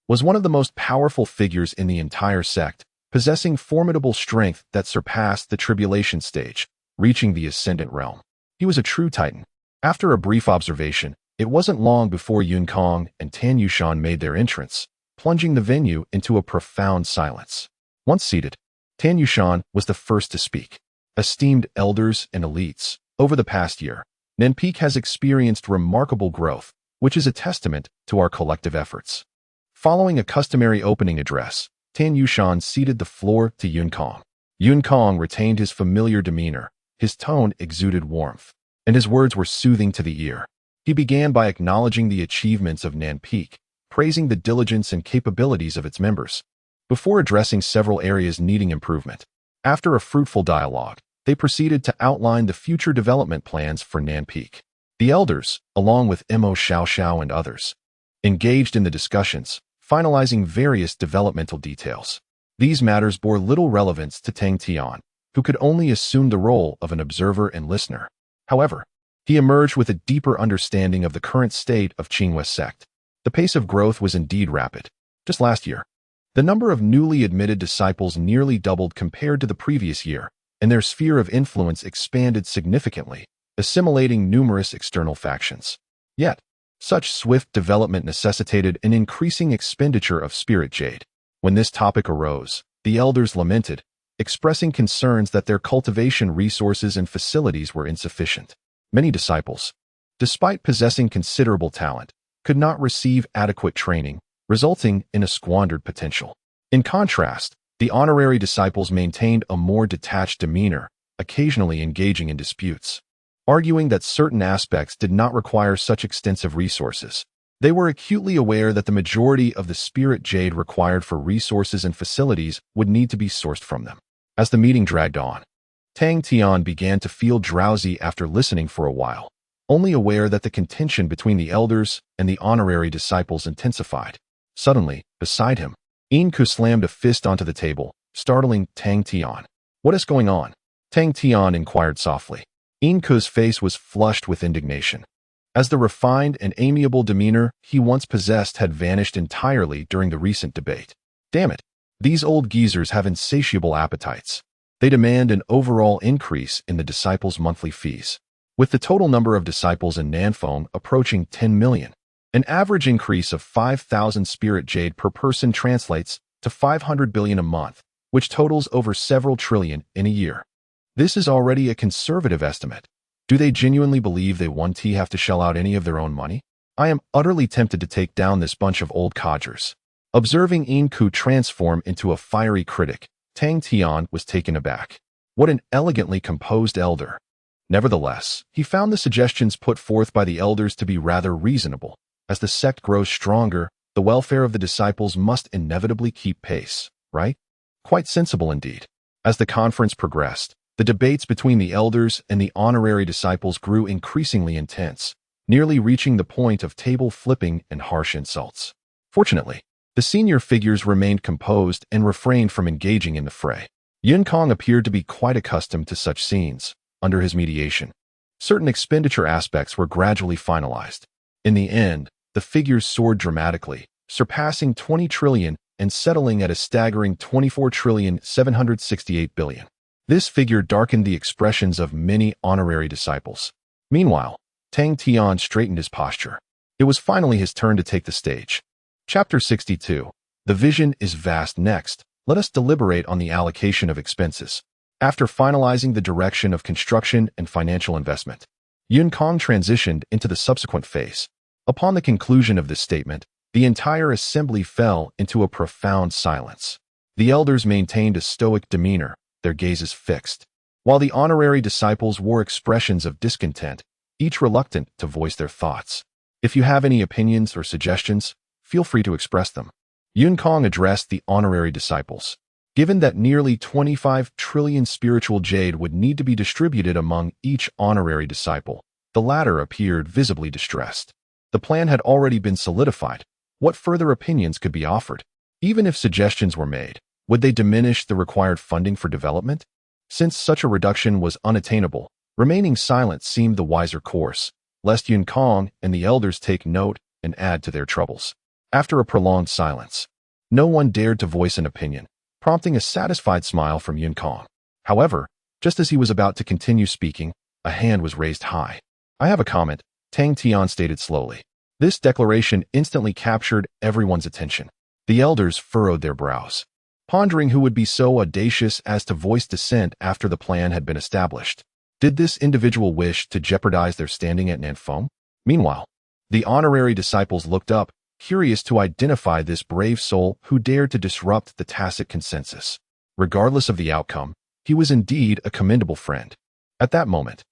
was one of the most powerful figures in the entire sect, possessing formidable strength that surpassed the tribulation stage, reaching the ascendant realm. He was a true titan. After a brief observation, it wasn't long before Yun Kong and Tan Yushan made their entrance, plunging the venue into a profound silence. Once seated, Tan Yushan was the first to speak. Esteemed elders and elites, over the past year, Nan Peak has experienced remarkable growth, which is a testament to our collective efforts. Following a customary opening address, Tan Yushan ceded the floor to Yun Kong. Yun Kong retained his familiar demeanor. His tone exuded warmth, and his words were soothing to the ear. He began by acknowledging the achievements of Nan Peak, praising the diligence and capabilities of its members, before addressing several areas needing improvement. After a fruitful dialogue, they proceeded to outline the future development plans for Nan Peak. The elders, along with Emo Shia Shao and others, engaged in the discussions, finalizing various developmental details. These matters bore little relevance to Tang Tian, who could only assume the role of an observer and listener. However, he emerged with a deeper understanding of the current state of Qingwei sect. The pace of growth was indeed rapid. Just last year, the number of newly admitted disciples nearly doubled compared to the previous year, and their sphere of influence expanded significantly, assimilating numerous external factions. Yet, such swift development necessitated an increasing expenditure of spirit jade. When this topic arose, the elders lamented, expressing concerns that their cultivation resources and facilities were insufficient. Many disciples, despite possessing considerable talent, could not receive adequate training, resulting in a squandered potential. In contrast, the honorary disciples maintained a more detached demeanor, occasionally engaging in disputes, arguing that certain aspects did not require such extensive resources. They were acutely aware that the majority of the spirit jade required for resources and facilities would need to be sourced from them. As the meeting dragged on, Tang Tian began to feel drowsy after listening for a while, only aware that the contention between the elders and the honorary disciples intensified. Suddenly, beside him, Yin Ku slammed a fist onto the table, startling Tang Tian. "What is going on?" Tang Tian inquired softly. Yin Ku's face was flushed with indignation, as the refined and amiable demeanor he once possessed had vanished entirely during the recent debate. Damn it, these old geezers have insatiable appetites. They demand an overall increase in the disciples' monthly fees. With the total number of disciples in Nanfeng approaching 10 million, an average increase of 5,000 spirit jade per person translates to 500 billion a month, which totals over several trillion in a year. This is already a conservative estimate. Do they genuinely believe they won't have to shell out any of their own money? I am utterly tempted to take down this bunch of old codgers. Observing Yin Ku transform into a fiery critic, Tang Tian was taken aback. What an elegantly composed elder. Nevertheless, he found the suggestions put forth by the elders to be rather reasonable. As the sect grows stronger, the welfare of the disciples must inevitably keep pace, right? Quite sensible indeed. As the conference progressed, the debates between the elders and the honorary disciples grew increasingly intense, nearly reaching the point of table flipping and harsh insults. Fortunately, the senior figures remained composed and refrained from engaging in the fray. Kong appeared to be quite accustomed to such scenes. Under his mediation, certain expenditure aspects were gradually finalized. In the end, the figures soared dramatically, surpassing 20 trillion and settling at a staggering 24,768 billion. This figure darkened the expressions of many honorary disciples. Meanwhile, Tang Tian straightened his posture. It was finally his turn to take the stage. Chapter 62. The vision is vast. Next, let us deliberate on the allocation of expenses. After finalizing the direction of construction and financial investment, Kong transitioned into the subsequent phase. Upon the conclusion of this statement, the entire assembly fell into a profound silence. The elders maintained a stoic demeanor, their gazes fixed, while the honorary disciples wore expressions of discontent, each reluctant to voice their thoughts. If you have any opinions or suggestions, feel free to express them. Kong addressed the honorary disciples. Given that nearly 25 trillion spiritual jade would need to be distributed among each honorary disciple, the latter appeared visibly distressed. The plan had already been solidified. What further opinions could be offered? Even if suggestions were made, would they diminish the required funding for development? Since such a reduction was unattainable, remaining silent seemed the wiser course, lest Kong and the elders take note and add to their troubles. After a prolonged silence, no one dared to voice an opinion, prompting a satisfied smile from Kong. However, just as he was about to continue speaking, a hand was raised high. "I have a comment," Tang Tian stated slowly. This declaration instantly captured everyone's attention. The elders furrowed their brows, pondering who would be so audacious as to voice dissent after the plan had been established. Did this individual wish to jeopardize their standing at Nanfeng? Meanwhile, the honorary disciples looked up, curious to identify this brave soul who dared to disrupt the tacit consensus. Regardless of the outcome, he was indeed a commendable friend. At that moment,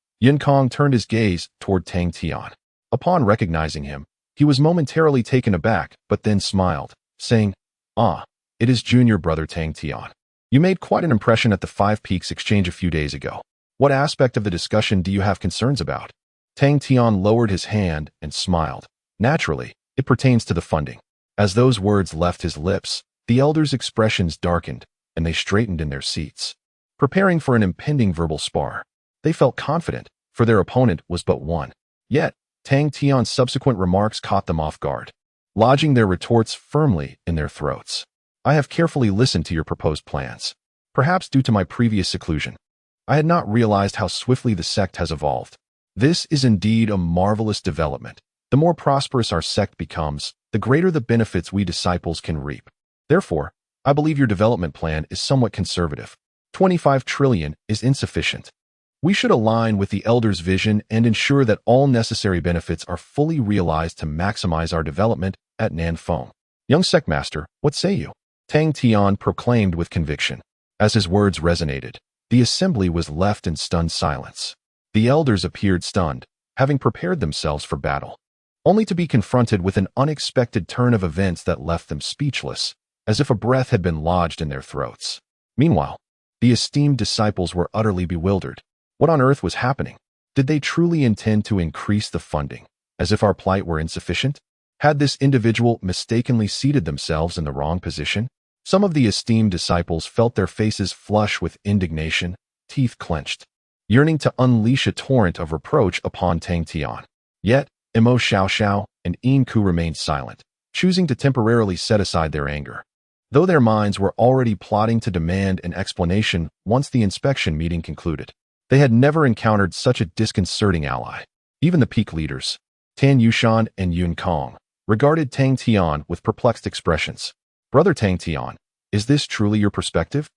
Kong turned his gaze toward Tang Tian. Upon recognizing him, he was momentarily taken aback, but then smiled, saying, "Ah, it is junior brother Tang Tian. You made quite an impression at the Five Peaks exchange a few days ago. What aspect of the discussion do you have concerns about?" Tang Tian lowered his hand and smiled. "Naturally, it pertains to the funding." As those words left his lips, the elders' expressions darkened, and they straightened in their seats, preparing for an impending verbal spar. They felt confident, for their opponent was but one. Yet, Tang Tian's subsequent remarks caught them off guard, lodging their retorts firmly in their throats. "I have carefully listened to your proposed plans. Perhaps due to my previous seclusion, I had not realized how swiftly the sect has evolved. This is indeed a marvelous development. The more prosperous our sect becomes, the greater the benefits we disciples can reap. Therefore, I believe your development plan is somewhat conservative. 25 trillion is insufficient. We should align with the elders' vision and ensure that all necessary benefits are fully realized to maximize our development at Nanfeng. Young Sectmaster, what say you?" Tang Tian proclaimed with conviction. As his words resonated, the assembly was left in stunned silence. The elders appeared stunned, having prepared themselves for battle, only to be confronted with an unexpected turn of events that left them speechless, as if a breath had been lodged in their throats. Meanwhile, the esteemed disciples were utterly bewildered. What on earth was happening? Did they truly intend to increase the funding, as if our plight were insufficient? Had this individual mistakenly seated themselves in the wrong position? Some of the esteemed disciples felt their faces flush with indignation, teeth clenched, yearning to unleash a torrent of reproach upon Tang Tian. Yet, Emo Shia Shao and Ku remained silent, choosing to temporarily set aside their anger, though their minds were already plotting to demand an explanation once the inspection meeting concluded. They had never encountered such a disconcerting ally. Even the peak leaders, Tan Yushan and Kong, regarded Tang Tian with perplexed expressions. "Brother Tang Tian, is this truly your perspective?"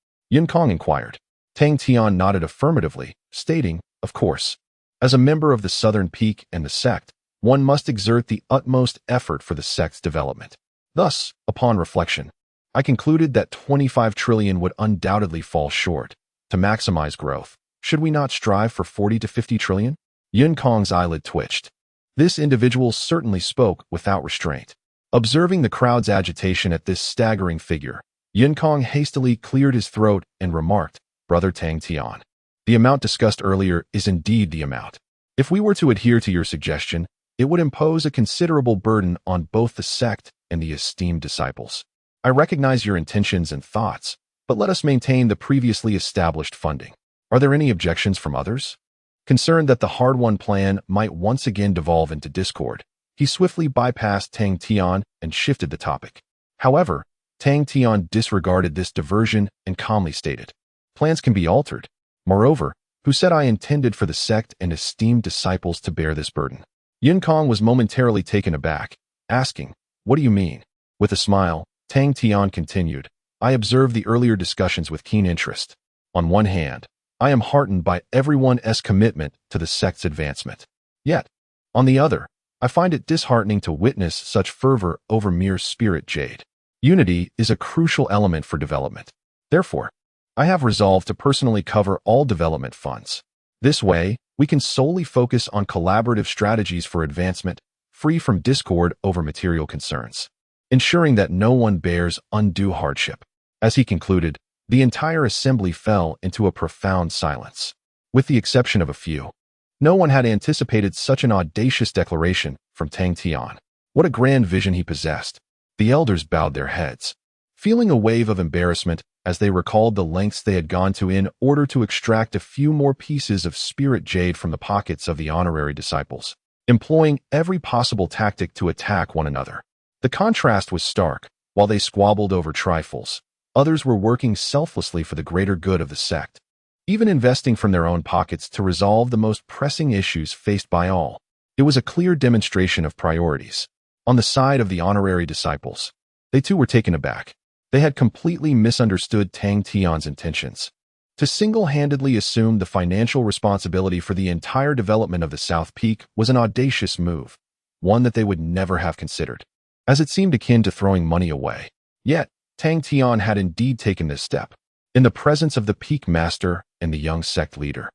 Kong inquired. Tang Tian nodded affirmatively, stating, "Of course. As a member of the Southern Peak and the sect, one must exert the utmost effort for the sect's development. Thus, upon reflection, I concluded that 25 trillion would undoubtedly fall short. To maximize growth, should we not strive for 40 to 50 trillion? Kong's eyelid twitched. This individual certainly spoke without restraint. Observing the crowd's agitation at this staggering figure, Kong hastily cleared his throat and remarked, "Brother Tang Tian, the amount discussed earlier is indeed the amount. If we were to adhere to your suggestion, it would impose a considerable burden on both the sect and the esteemed disciples. I recognize your intentions and thoughts, but let us maintain the previously established funding. Are there any objections from others? Concerned that the hard-won plan might once again devolve into discord, he swiftly bypassed Tang Tian and shifted the topic. However, Tang Tian disregarded this diversion and calmly stated, "Plans can be altered. Moreover, who said I intended for the sect and esteemed disciples to bear this burden?" Yun Kong was momentarily taken aback, asking, "What do you mean?" With a smile, Tang Tian continued, "I observed the earlier discussions with keen interest. On one hand, I am heartened by everyone's commitment to the sect's advancement. Yet, on the other, I find it disheartening to witness such fervor over mere spirit Jade. Unity is a crucial element for development. Therefore, I have resolved to personally cover all development funds. This way, we can solely focus on collaborative strategies for advancement, free from discord over material concerns, ensuring that no one bears undue hardship." As he concluded, the entire assembly fell into a profound silence. With the exception of a few, no one had anticipated such an audacious declaration from Tang Tian. What a grand vision he possessed. The elders bowed their heads, feeling a wave of embarrassment as they recalled the lengths they had gone to in order to extract a few more pieces of spirit jade from the pockets of the honorary disciples, employing every possible tactic to attack one another. The contrast was stark. While they squabbled over trifles, others were working selflessly for the greater good of the sect, even investing from their own pockets to resolve the most pressing issues faced by all. It was a clear demonstration of priorities. On the side of the honorary disciples, they too were taken aback. They had completely misunderstood Tang Tian's intentions. To single-handedly assume the financial responsibility for the entire development of the South Peak was an audacious move, one that they would never have considered, as it seemed akin to throwing money away. Yet, Tang Tian had indeed taken this step, in the presence of the Peak Master and the young sect leader.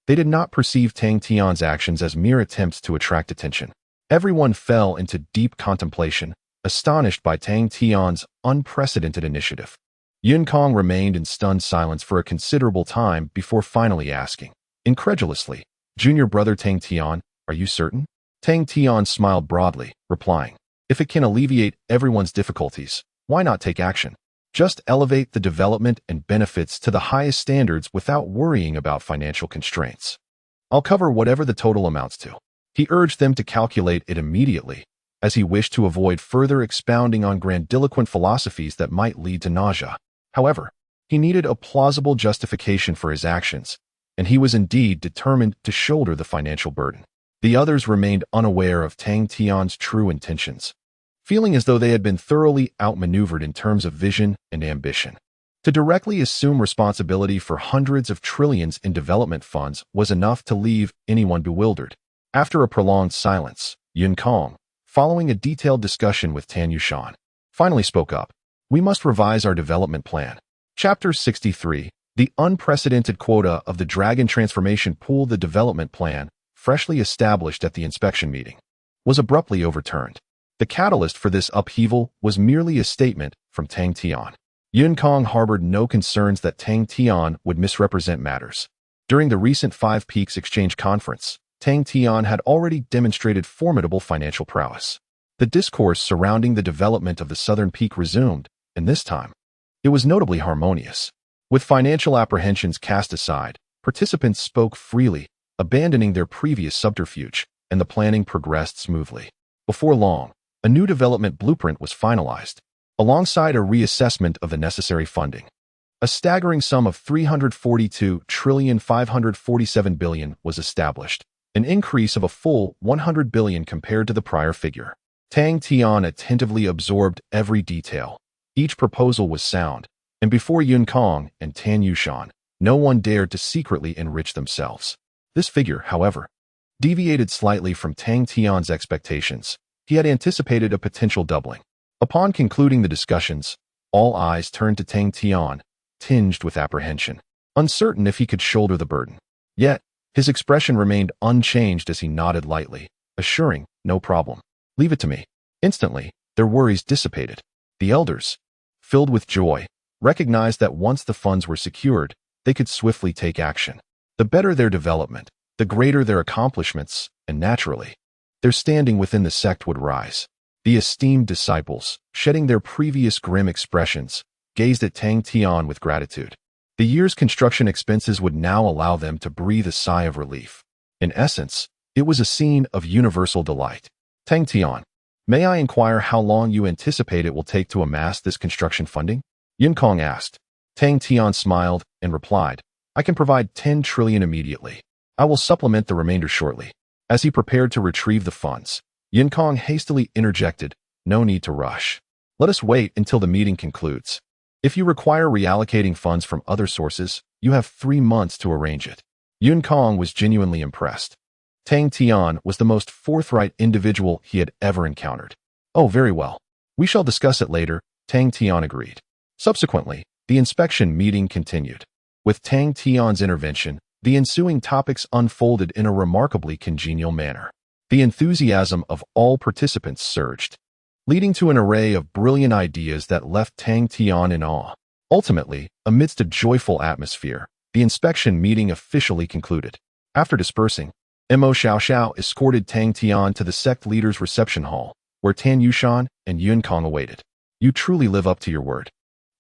They did not perceive Tang Tian's actions as mere attempts to attract attention. Everyone fell into deep contemplation, astonished by Tang Tian's unprecedented initiative. Yun Kong remained in stunned silence for a considerable time before finally asking, incredulously, "Junior brother Tang Tian, are you certain?" Tang Tian smiled broadly, replying, "If it can alleviate everyone's difficulties, why not take action? Just elevate the development and benefits to the highest standards without worrying about financial constraints. I'll cover whatever the total amounts to." He urged them to calculate it immediately, as he wished to avoid further expounding on grandiloquent philosophies that might lead to nausea. However, he needed a plausible justification for his actions, and he was indeed determined to shoulder the financial burden. The others remained unaware of Tang Tian's true intentions, feeling as though they had been thoroughly outmaneuvered in terms of vision and ambition. To directly assume responsibility for hundreds of trillions in development funds was enough to leave anyone bewildered. After a prolonged silence, Yun Kong, following a detailed discussion with Tan Yushan, finally spoke up. "We must revise our development plan." Chapter 63, the unprecedented quota of the Dragon Transformation Pool. The development plan, freshly established at the inspection meeting, was abruptly overturned. The catalyst for this upheaval was merely a statement from Tang Tian. Yun Kong harbored no concerns that Tang Tian would misrepresent matters. During the recent Five Peaks Exchange Conference, Tang Tian had already demonstrated formidable financial prowess. The discourse surrounding the development of the Southern Peak resumed, and this time, it was notably harmonious. With financial apprehensions cast aside, participants spoke freely, abandoning their previous subterfuge, and the planning progressed smoothly. Before long, a new development blueprint was finalized, alongside a reassessment of the necessary funding. A staggering sum of 342,547 billion was established, an increase of a full 100 billion compared to the prior figure. Tang Tian attentively absorbed every detail. Each proposal was sound, and before Yun Kong and Tan Yushan, no one dared to secretly enrich themselves. This figure, however, deviated slightly from Tang Tian's expectations. He had anticipated a potential doubling. Upon concluding the discussions, all eyes turned to Tang Tian, tinged with apprehension, uncertain if he could shoulder the burden. Yet, his expression remained unchanged as he nodded lightly, assuring, "No problem. Leave it to me." Instantly, their worries dissipated. The elders, filled with joy, recognized that once the funds were secured, they could swiftly take action. The better their development, the greater their accomplishments, and naturally, their standing within the sect would rise. The esteemed disciples, shedding their previous grim expressions, gazed at Tang Tian with gratitude. The year's construction expenses would now allow them to breathe a sigh of relief. In essence, it was a scene of universal delight. Tang Tian, may I inquire how long you anticipate it will take to amass this construction funding? Xiangz asked. Tang Tian smiled and replied, I can provide 10 trillion immediately. I will supplement the remainder shortly. As he prepared to retrieve the funds, Xiangz hastily interjected, no need to rush. Let us wait until the meeting concludes. If you require reallocating funds from other sources, you have 3 months to arrange it. Xiangz was genuinely impressed. Tang Tian was the most forthright individual he had ever encountered. Oh, very well. We shall discuss it later, Tang Tian agreed. Subsequently, the inspection meeting continued. With Tang Tian's intervention, the ensuing topics unfolded in a remarkably congenial manner. The enthusiasm of all participants surged, leading to an array of brilliant ideas that left Tang Tian in awe. Ultimately, amidst a joyful atmosphere, the inspection meeting officially concluded. After dispersing, Emo Shia Shao escorted Tang Tian to the sect leader's reception hall, where Tan Yushan and Xiangz awaited. You truly live up to your word,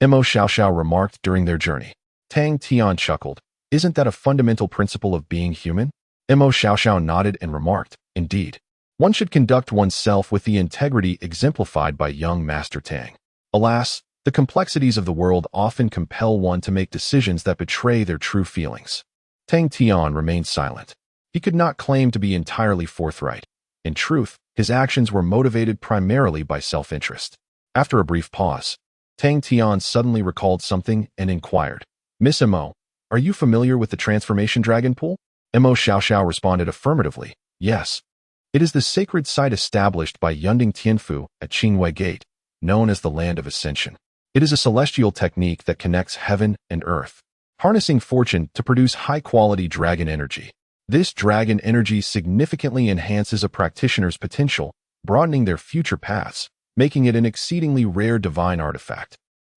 Emo Shia Shao remarked during their journey. Tang Tian chuckled. Isn't that a fundamental principle of being human? Emo Shia Shao nodded and remarked, indeed. One should conduct oneself with the integrity exemplified by young Master Tang. Alas, the complexities of the world often compel one to make decisions that betray their true feelings. Tang Tian remained silent. He could not claim to be entirely forthright. In truth, his actions were motivated primarily by self-interest. After a brief pause, Tang Tian suddenly recalled something and inquired, Miss Emo, are you familiar with the transformation dragon pool? Emo Shia Shao responded affirmatively, yes. It is the sacred site established by Yunding Tianfu at Qingwei Gate, known as the Land of Ascension. It is a celestial technique that connects heaven and earth, harnessing fortune to produce high-quality dragon energy. This dragon energy significantly enhances a practitioner's potential, broadening their future paths, making it an exceedingly rare divine artifact.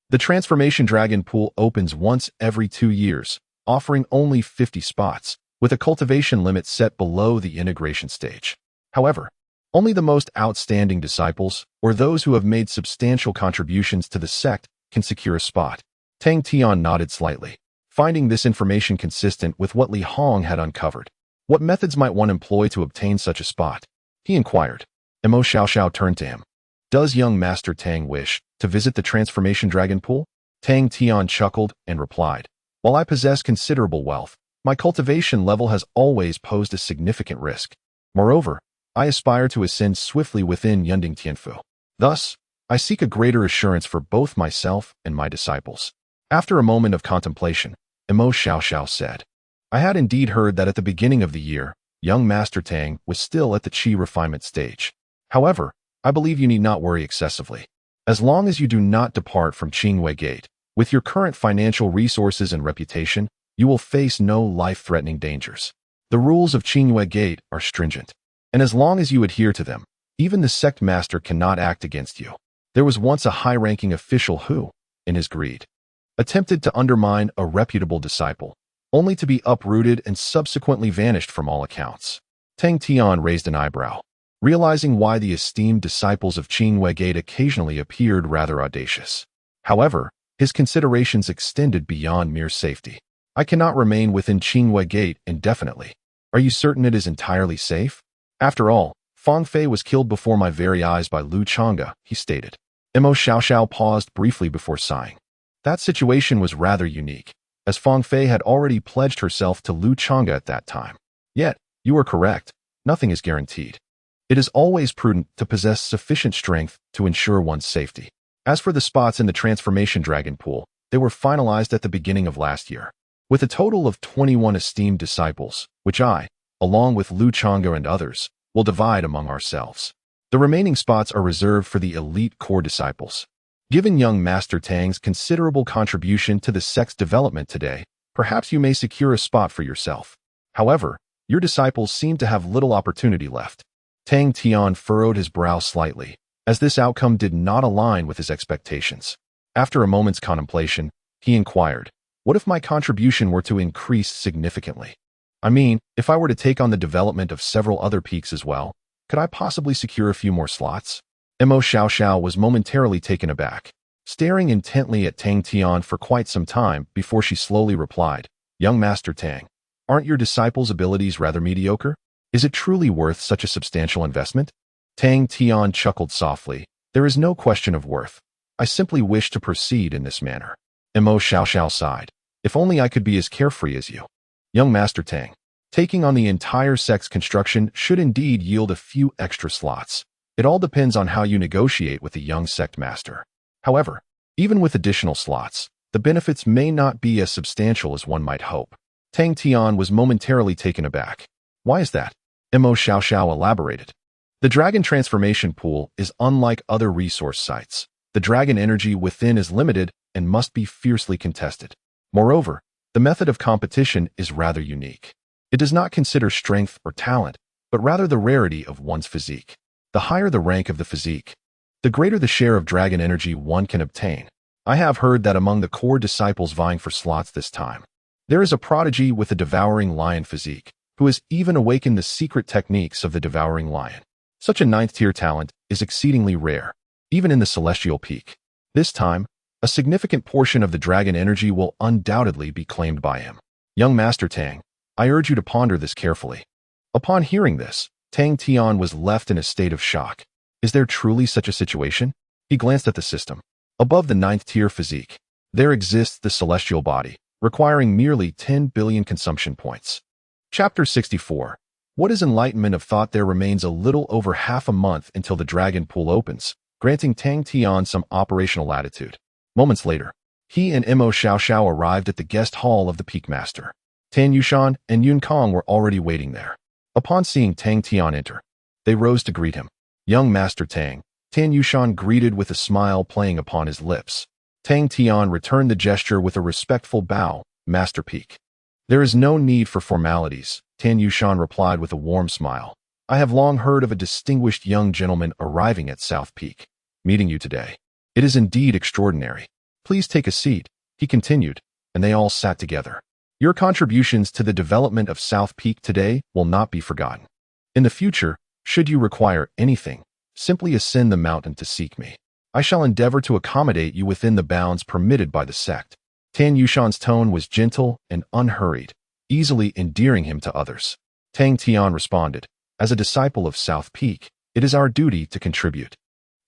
The transformation dragon pool opens once every 2 years, offering only 50 spots, with a cultivation limit set below the integration stage. However, only the most outstanding disciples, or those who have made substantial contributions to the sect, can secure a spot. Tang Tian nodded slightly, finding this information consistent with what Li Hong had uncovered. What methods might one employ to obtain such a spot? He inquired. Emo Shia Shao turned to him. Does young Master Tang wish to visit the transformation dragon pool? Tang Tian chuckled and replied, while I possess considerable wealth, my cultivation level has always posed a significant risk. Moreover, I aspire to ascend swiftly within Yunding Tianfu. Thus, I seek a greater assurance for both myself and my disciples. After a moment of contemplation, Emo Shia Shao said, I had indeed heard that at the beginning of the year, young Master Tang was still at the Qi refinement stage. However, I believe you need not worry excessively. As long as you do not depart from Qingwei Gate, with your current financial resources and reputation, you will face no life-threatening dangers. The rules of Qingwei Gate are stringent, and as long as you adhere to them, even the sect master cannot act against you. There was once a high-ranking official who, in his greed, attempted to undermine a reputable disciple, only to be uprooted and subsequently vanished from all accounts. Tang Tian raised an eyebrow, realizing why the esteemed disciples of Qingwei Gate occasionally appeared rather audacious. However, his considerations extended beyond mere safety. I cannot remain within Qingwei Gate indefinitely. Are you certain it is entirely safe? After all, Fong Fei was killed before my very eyes by Lu Chonga, he stated. Emo Shia Shao paused briefly before sighing. That situation was rather unique, as Fong Fei had already pledged herself to Lu Chonga at that time. Yet, you are correct, nothing is guaranteed. It is always prudent to possess sufficient strength to ensure one's safety. As for the spots in the transformation dragon pool, they were finalized at the beginning of last year. With a total of 21 esteemed disciples, which I, along with Lu Chonga and others, will divide among ourselves. The remaining spots are reserved for the elite core disciples. Given young Master Tang's considerable contribution to the sect's development today, perhaps you may secure a spot for yourself. However, your disciples seem to have little opportunity left. Tang Tian furrowed his brow slightly, as this outcome did not align with his expectations. After a moment's contemplation, he inquired, what if my contribution were to increase significantly? I mean, if I were to take on the development of several other peaks as well, could I possibly secure a few more slots? Emo Shia Shao was momentarily taken aback. staring intently at Tang Tian for quite some time before she slowly replied, "Young Master Tang, aren't your disciples' abilities rather mediocre? Is it truly worth such a substantial investment?" Tang Tian chuckled softly. "There is no question of worth. I simply wish to proceed in this manner." Emo Shia Shao sighed. "If only I could be as carefree as you." Young Master Tang, taking on the entire sect's construction should indeed yield a few extra slots. It all depends on how you negotiate with the young sect master. However, even with additional slots, the benefits may not be as substantial as one might hope. Tang Tian was momentarily taken aback. "Why is that?" Emo Shia Shao elaborated. "The dragon transformation pool is unlike other resource sites. The dragon energy within is limited and must be fiercely contested. Moreover, the method of competition is rather unique. It does not consider strength or talent, but rather the rarity of one's physique. The higher the rank of the physique, the greater the share of dragon energy one can obtain. I have heard that among the core disciples vying for slots this time, there is a prodigy with a devouring lion physique, who has even awakened the secret techniques of the devouring lion. Such a ninth-tier talent is exceedingly rare, even in the celestial peak. This time, a significant portion of the dragon energy will undoubtedly be claimed by him. Young Master Tang, I urge you to ponder this carefully." Upon hearing this, Tang Tian was left in a state of shock. Is there truly such a situation? He glanced at the system. Above the ninth-tier physique, there exists the celestial body, requiring merely 10 billion consumption points. Chapter 64. What is enlightenment of thought? There remains a little over half a month until the dragon pool opens, granting Tang Tian some operational latitude. Moments later, he and Emo Shia Shao arrived at the guest hall of the Peak Master. Tan Yushan and Yun Kong were already waiting there. Upon seeing Tang Tian enter, they rose to greet him. "Young Master Tang," Tan Yushan greeted with a smile playing upon his lips. Tang Tian returned the gesture with a respectful bow. "Master Peak." "There is no need for formalities," Tan Yushan replied with a warm smile. "I have long heard of a distinguished young gentleman arriving at South Peak. Meeting you today, it is indeed extraordinary. Please take a seat," he continued, and they all sat together. "Your contributions to the development of South Peak today will not be forgotten. In the future, should you require anything, simply ascend the mountain to seek me. I shall endeavor to accommodate you within the bounds permitted by the sect." Tan Yushan's tone was gentle and unhurried, easily endearing him to others. Tang Tian responded, "As a disciple of South Peak, it is our duty to contribute.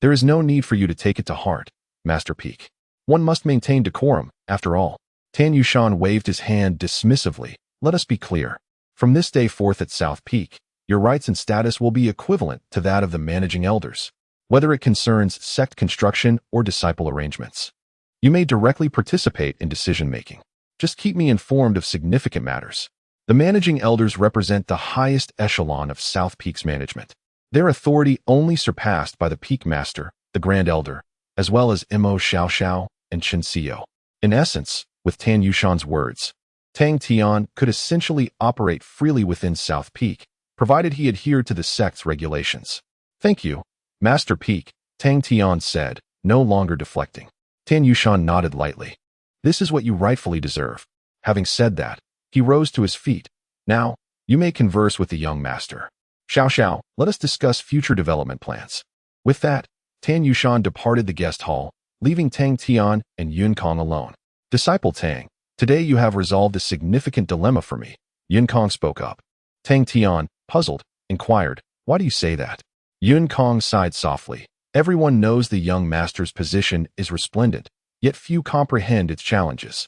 There is no need for you to take it to heart, Master Peak. One must maintain decorum, after all." Tan Yushan waved his hand dismissively. "Let us be clear. From this day forth at South Peak, your rights and status will be equivalent to that of the managing elders, whether it concerns sect construction or disciple arrangements. You may directly participate in decision-making. Just keep me informed of significant matters. The managing elders represent the highest echelon of South Peak's management. Their authority only surpassed by the Peak Master, the Grand Elder, as well as Emo Shia Shao and Chen Xiao. In essence, with Tan Yushan's words, Tang Tian could essentially operate freely within South Peak, provided he adhered to the sect's regulations. "Thank you, Master Peak," Tang Tian said, no longer deflecting. Tan Yushan nodded lightly. "This is what you rightfully deserve." Having said that, he rose to his feet. "Now, you may converse with the young master. Shao Shao, let us discuss future development plans." With that, Tan Yushan departed the guest hall, leaving Tang Tian and Yun Kong alone. "Disciple Tang, today you have resolved a significant dilemma for me," Yun Kong spoke up. Tang Tian, puzzled, inquired, "Why do you say that?" Yun Kong sighed softly. "Everyone knows the young master's position is resplendent, yet few comprehend its challenges.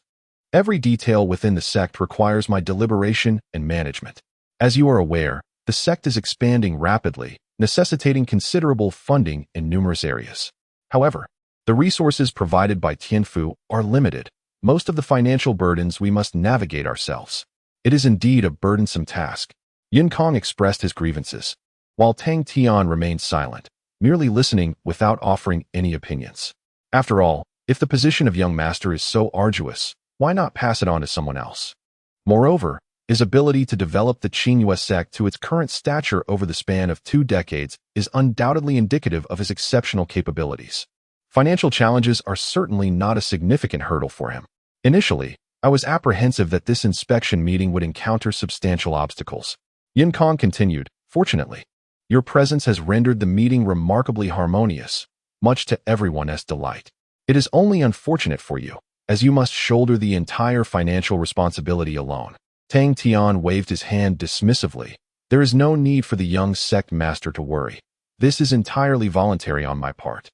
Every detail within the sect requires my deliberation and management. As you are aware, the sect is expanding rapidly, necessitating considerable funding in numerous areas. However, the resources provided by Tianfu are limited. Most of the financial burdens we must navigate ourselves. It is indeed a burdensome task." Yun Kong expressed his grievances, while Tang Tian remained silent, merely listening without offering any opinions. After all, if the position of young master is so arduous, why not pass it on to someone else? Moreover, his ability to develop the Qingyue sect to its current stature over the span of 2 decades is undoubtedly indicative of his exceptional capabilities. Financial challenges are certainly not a significant hurdle for him. Initially, I was apprehensive that this inspection meeting would encounter substantial obstacles. Yun Kong continued, "Fortunately, your presence has rendered the meeting remarkably harmonious, much to everyone's delight. It is only unfortunate for you, as you must shoulder the entire financial responsibility alone. Tang Tian waved his hand dismissively. There is no need for the young sect master to worry. This is entirely voluntary on my part.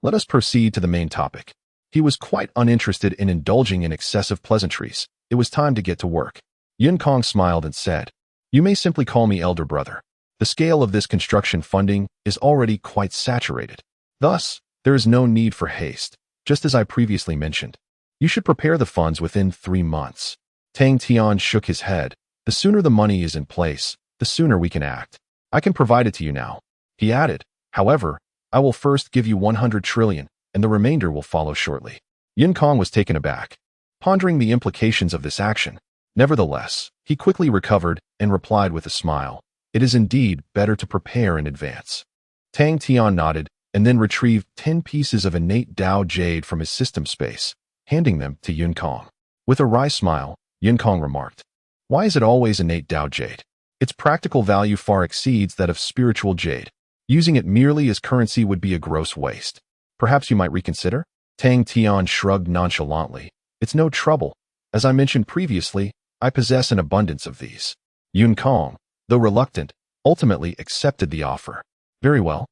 Let us proceed to the main topic. He was quite uninterested in indulging in excessive pleasantries. It was time to get to work. Yun Kong smiled and said, "You may simply call me elder brother. The scale of this construction funding is already quite saturated. Thus, there is no need for haste. Just as I previously mentioned, you should prepare the funds within 3 months." Tang Tian shook his head. "The sooner the money is in place, the sooner we can act. I can provide it to you now." He added, "However, I will first give you 100 trillion, and the remainder will follow shortly." Yun Kong was taken aback, pondering the implications of this action. Nevertheless, he quickly recovered and replied with a smile, "It is indeed better to prepare in advance." Tang Tian nodded and then retrieved 10 pieces of innate Dao Jade from his system space, handing them to Yun Kong. With a wry smile, Yun Kong remarked, "Why is it always innate Dao Jade? Its practical value far exceeds that of spiritual jade. Using it merely as currency would be a gross waste. Perhaps you might reconsider?" Tang Tian shrugged nonchalantly. "It's no trouble. As I mentioned previously, I possess an abundance of these." Yun Kong, though reluctant, ultimately accepted the offer. "Very well.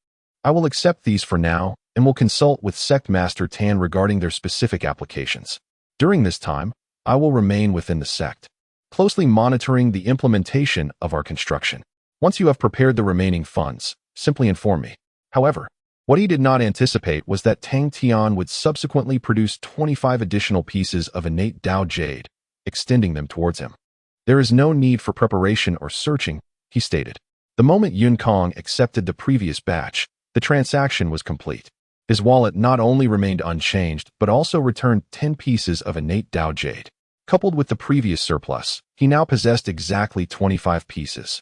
I will accept these for now and will consult with Sect Master Tan regarding their specific applications. During this time, I will remain within the sect, closely monitoring the implementation of our construction. Once you have prepared the remaining funds, simply inform me." However, what he did not anticipate was that Tang Tian would subsequently produce 25 additional pieces of innate Dao Jade, extending them towards him. "There is no need for preparation or searching," he stated. The moment Yun Kong accepted the previous batch, the transaction was complete. His wallet not only remained unchanged, but also returned 10 pieces of innate Dao Jade. Coupled with the previous surplus, he now possessed exactly 25 pieces.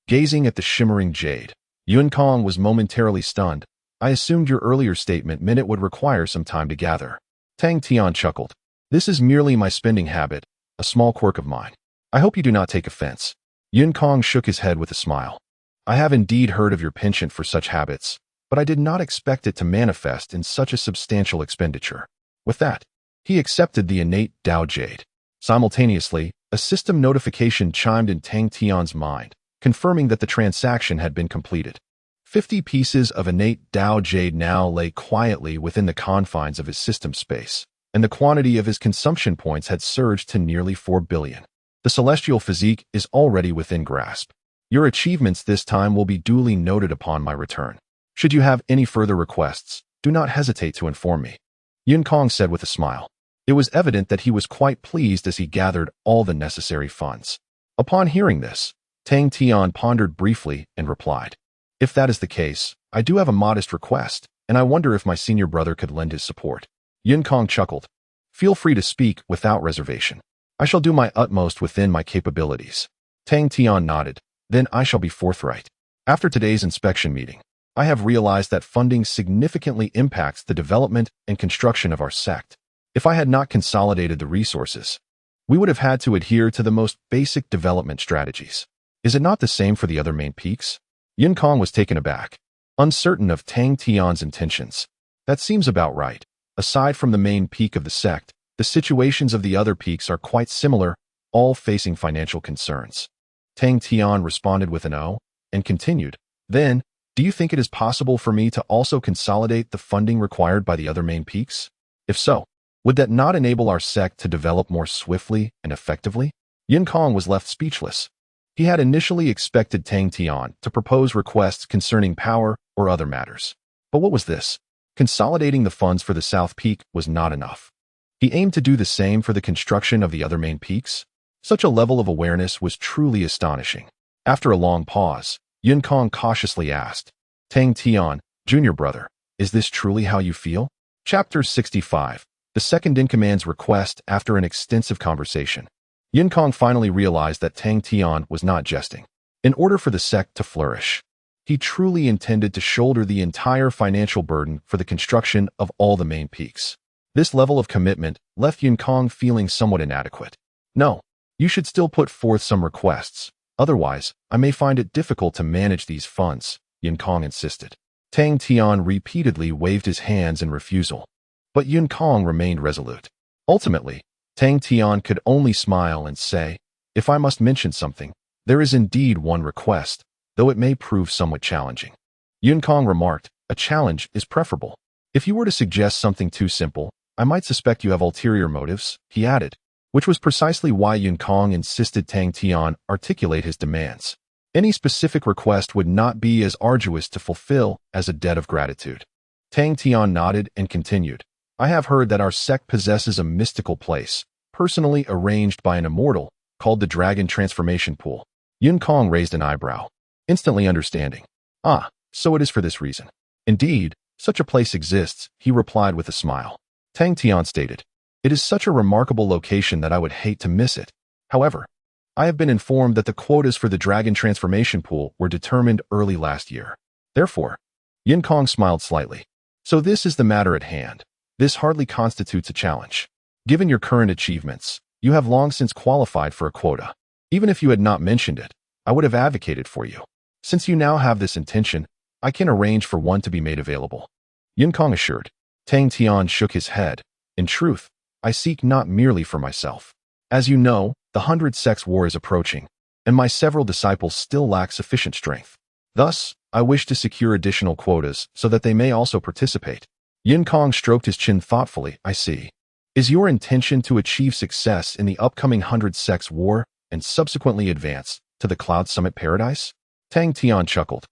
Gazing at the shimmering jade, Yun Kong was momentarily stunned. "I assumed your earlier statement meant it would require some time to gather." Tang Tian chuckled. "This is merely my spending habit, a small quirk of mine. I hope you do not take offense." Yun Kong shook his head with a smile. "I have indeed heard of your penchant for such habits, but I did not expect it to manifest in such a substantial expenditure." With that, he accepted the innate Dao Jade. Simultaneously, a system notification chimed in Tang Tian's mind, confirming that the transaction had been completed. 50 pieces of innate Dao Jade now lay quietly within the confines of his system space, and the quantity of his consumption points had surged to nearly 4 billion. The celestial physique is already within grasp. Your achievements this time will be duly noted upon my return. Should you have any further requests, do not hesitate to inform me." Yun Kong said with a smile. It was evident that he was quite pleased as he gathered all the necessary funds. Upon hearing this, Tang Tian pondered briefly and replied, "If that is the case, I do have a modest request, and I wonder if my senior brother could lend his support." Yun Kong chuckled. "Feel free to speak without reservation. I shall do my utmost within my capabilities." Tang Tian nodded. "Then I shall be forthright. After today's inspection meeting, I have realized that funding significantly impacts the development and construction of our sect. If I had not consolidated the resources, we would have had to adhere to the most basic development strategies. Is it not the same for the other main peaks?" Yun Kong was taken aback, uncertain of Tang Tian's intentions. "That seems about right. Aside from the main peak of the sect, the situations of the other peaks are quite similar, all facing financial concerns." Tang Tian responded with an "oh," and continued, "Then, do you think it is possible for me to also consolidate the funding required by the other main peaks? If so, would that not enable our sect to develop more swiftly and effectively?" Yun Kong was left speechless. He had initially expected Tang Tian to propose requests concerning power or other matters. But what was this? Consolidating the funds for the South Peak was not enough. He aimed to do the same for the construction of the other main peaks. Such a level of awareness was truly astonishing. After a long pause, Yun Kong cautiously asked, "Tang Tian, junior brother, is this truly how you feel?" Chapter 65. The second-in-command's request after an extensive conversation. Yun Kong finally realized that Tang Tian was not jesting. In order for the sect to flourish, he truly intended to shoulder the entire financial burden for the construction of all the main peaks. This level of commitment left Yun Kong feeling somewhat inadequate. "No, you should still put forth some requests. Otherwise, I may find it difficult to manage these funds," Yun Kong insisted. Tang Tian repeatedly waved his hands in refusal. But Yun Kong remained resolute. Ultimately, Tang Tian could only smile and say, "If I must mention something, there is indeed one request, though it may prove somewhat challenging." Yun Kong remarked, "A challenge is preferable. If you were to suggest something too simple, I might suspect you have ulterior motives," he added, which was precisely why Yun Kong insisted Tang Tian articulate his demands. Any specific request would not be as arduous to fulfill as a debt of gratitude. Tang Tian nodded and continued, "I have heard that our sect possesses a mystical place, personally arranged by an immortal, called the Dragon Transformation Pool." Yun Kong raised an eyebrow, instantly understanding. "Ah, so it is for this reason." "Indeed, such a place exists," he replied with a smile. Tang Tian stated, "It is such a remarkable location that I would hate to miss it. However, I have been informed that the quotas for the Dragon Transformation Pool were determined early last year. Therefore," Yun Kong smiled slightly, "so this is the matter at hand. This hardly constitutes a challenge. Given your current achievements, you have long since qualified for a quota. Even if you had not mentioned it, I would have advocated for you. Since you now have this intention, I can arrange for one to be made available," Yun Kong assured. Tang Tian shook his head. "In truth, I seek not merely for myself. As you know, the 100 Sects War is approaching, and my several disciples still lack sufficient strength. Thus, I wish to secure additional quotas so that they may also participate." Yun Kong stroked his chin thoughtfully. "I see. Is your intention to achieve success in the upcoming 100 Sects War and subsequently advance to the Cloud Summit Paradise?" Tang Tian chuckled.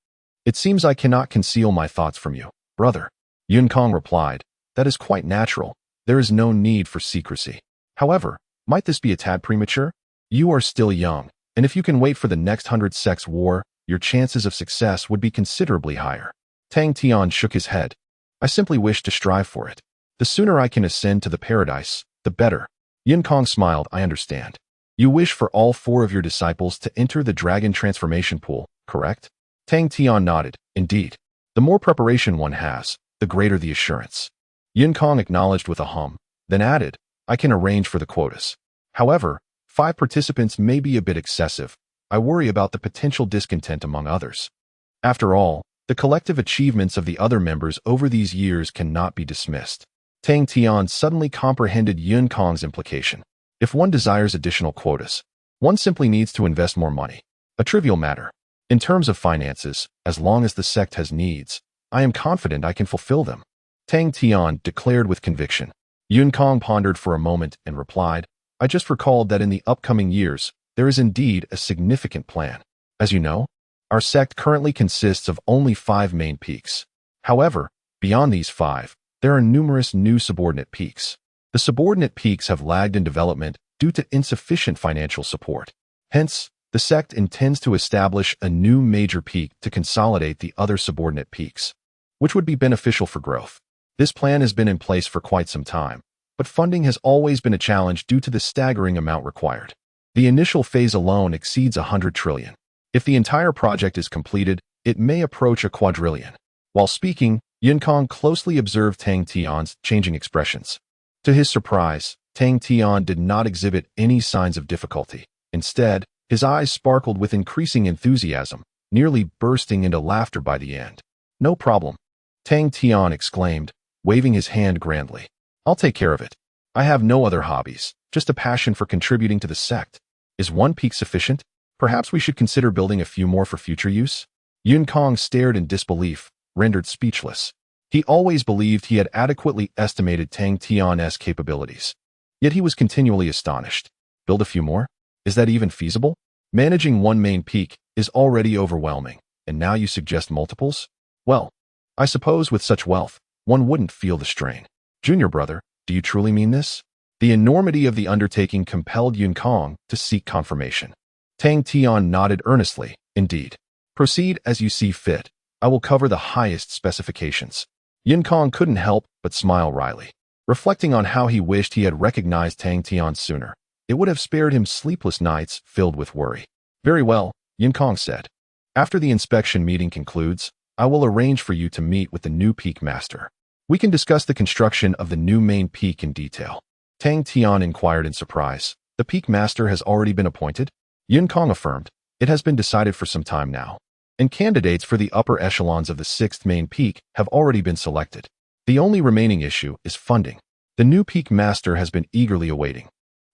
"It seems I cannot conceal my thoughts from you, brother." Yun Kong replied, "That is quite natural. There is no need for secrecy. However, might this be a tad premature? You are still young, and if you can wait for the next 100 Sects War, your chances of success would be considerably higher." Tang Tian shook his head. "I simply wish to strive for it. The sooner I can ascend to the paradise, the better." Yun Kong smiled. "I understand. You wish for all 4 of your disciples to enter the Dragon Transformation Pool, correct?" Tang Tian nodded. "Indeed. The more preparation one has, the greater the assurance." Yun Kong acknowledged with a hum, then added, "I can arrange for the quotas. However, 5 participants may be a bit excessive. I worry about the potential discontent among others. After all, the collective achievements of the other members over these years cannot be dismissed." Tang Tian suddenly comprehended Yun Kong's implication. If one desires additional quotas, one simply needs to invest more money. A trivial matter. In terms of finances, as long as the sect has needs, I am confident I can fulfill them," Tang Tian declared with conviction. Yun Kong pondered for a moment and replied, "I just recalled that in the upcoming years, there is indeed a significant plan. As you know, our sect currently consists of only 5 main peaks. However, beyond these 5, there are numerous new subordinate peaks. The subordinate peaks have lagged in development due to insufficient financial support. Hence, the sect intends to establish a new major peak to consolidate the other subordinate peaks, which would be beneficial for growth. This plan has been in place for quite some time, but funding has always been a challenge due to the staggering amount required. The initial phase alone exceeds 100 trillion. If the entire project is completed, it may approach a quadrillion." While speaking, Yun Kong closely observed Tang Tian's changing expressions. To his surprise, Tang Tian did not exhibit any signs of difficulty. Instead, his eyes sparkled with increasing enthusiasm, nearly bursting into laughter by the end. "No problem," Tang Tian exclaimed, waving his hand grandly. "I'll take care of it. I have no other hobbies, just a passion for contributing to the sect. Is 1 peak sufficient? Perhaps we should consider building a few more for future use?" Yun Kong stared in disbelief, rendered speechless. He always believed he had adequately estimated Tang Tian's capabilities. Yet he was continually astonished. Build a few more? Is that even feasible? Managing 1 main peak is already overwhelming, and now you suggest multiples? Well, I suppose with such wealth, one wouldn't feel the strain. Junior brother, do you truly mean this? The enormity of the undertaking compelled Yun Kong to seek confirmation. Tang Tian nodded earnestly. "Indeed. Proceed as you see fit. I will cover the highest specifications." Yun Kong couldn't help but smile wryly. Reflecting on how he wished he had recognized Tang Tian sooner, it would have spared him sleepless nights filled with worry. "Very well," Yun Kong said. "After the inspection meeting concludes, I will arrange for you to meet with the new peak master. We can discuss the construction of the new main peak in detail." Tang Tian inquired in surprise. "The peak master has already been appointed?" Yun Kong affirmed, "It has been decided for some time now, and candidates for the upper echelons of the 6th main peak have already been selected. The only remaining issue is funding. The new peak master has been eagerly awaiting,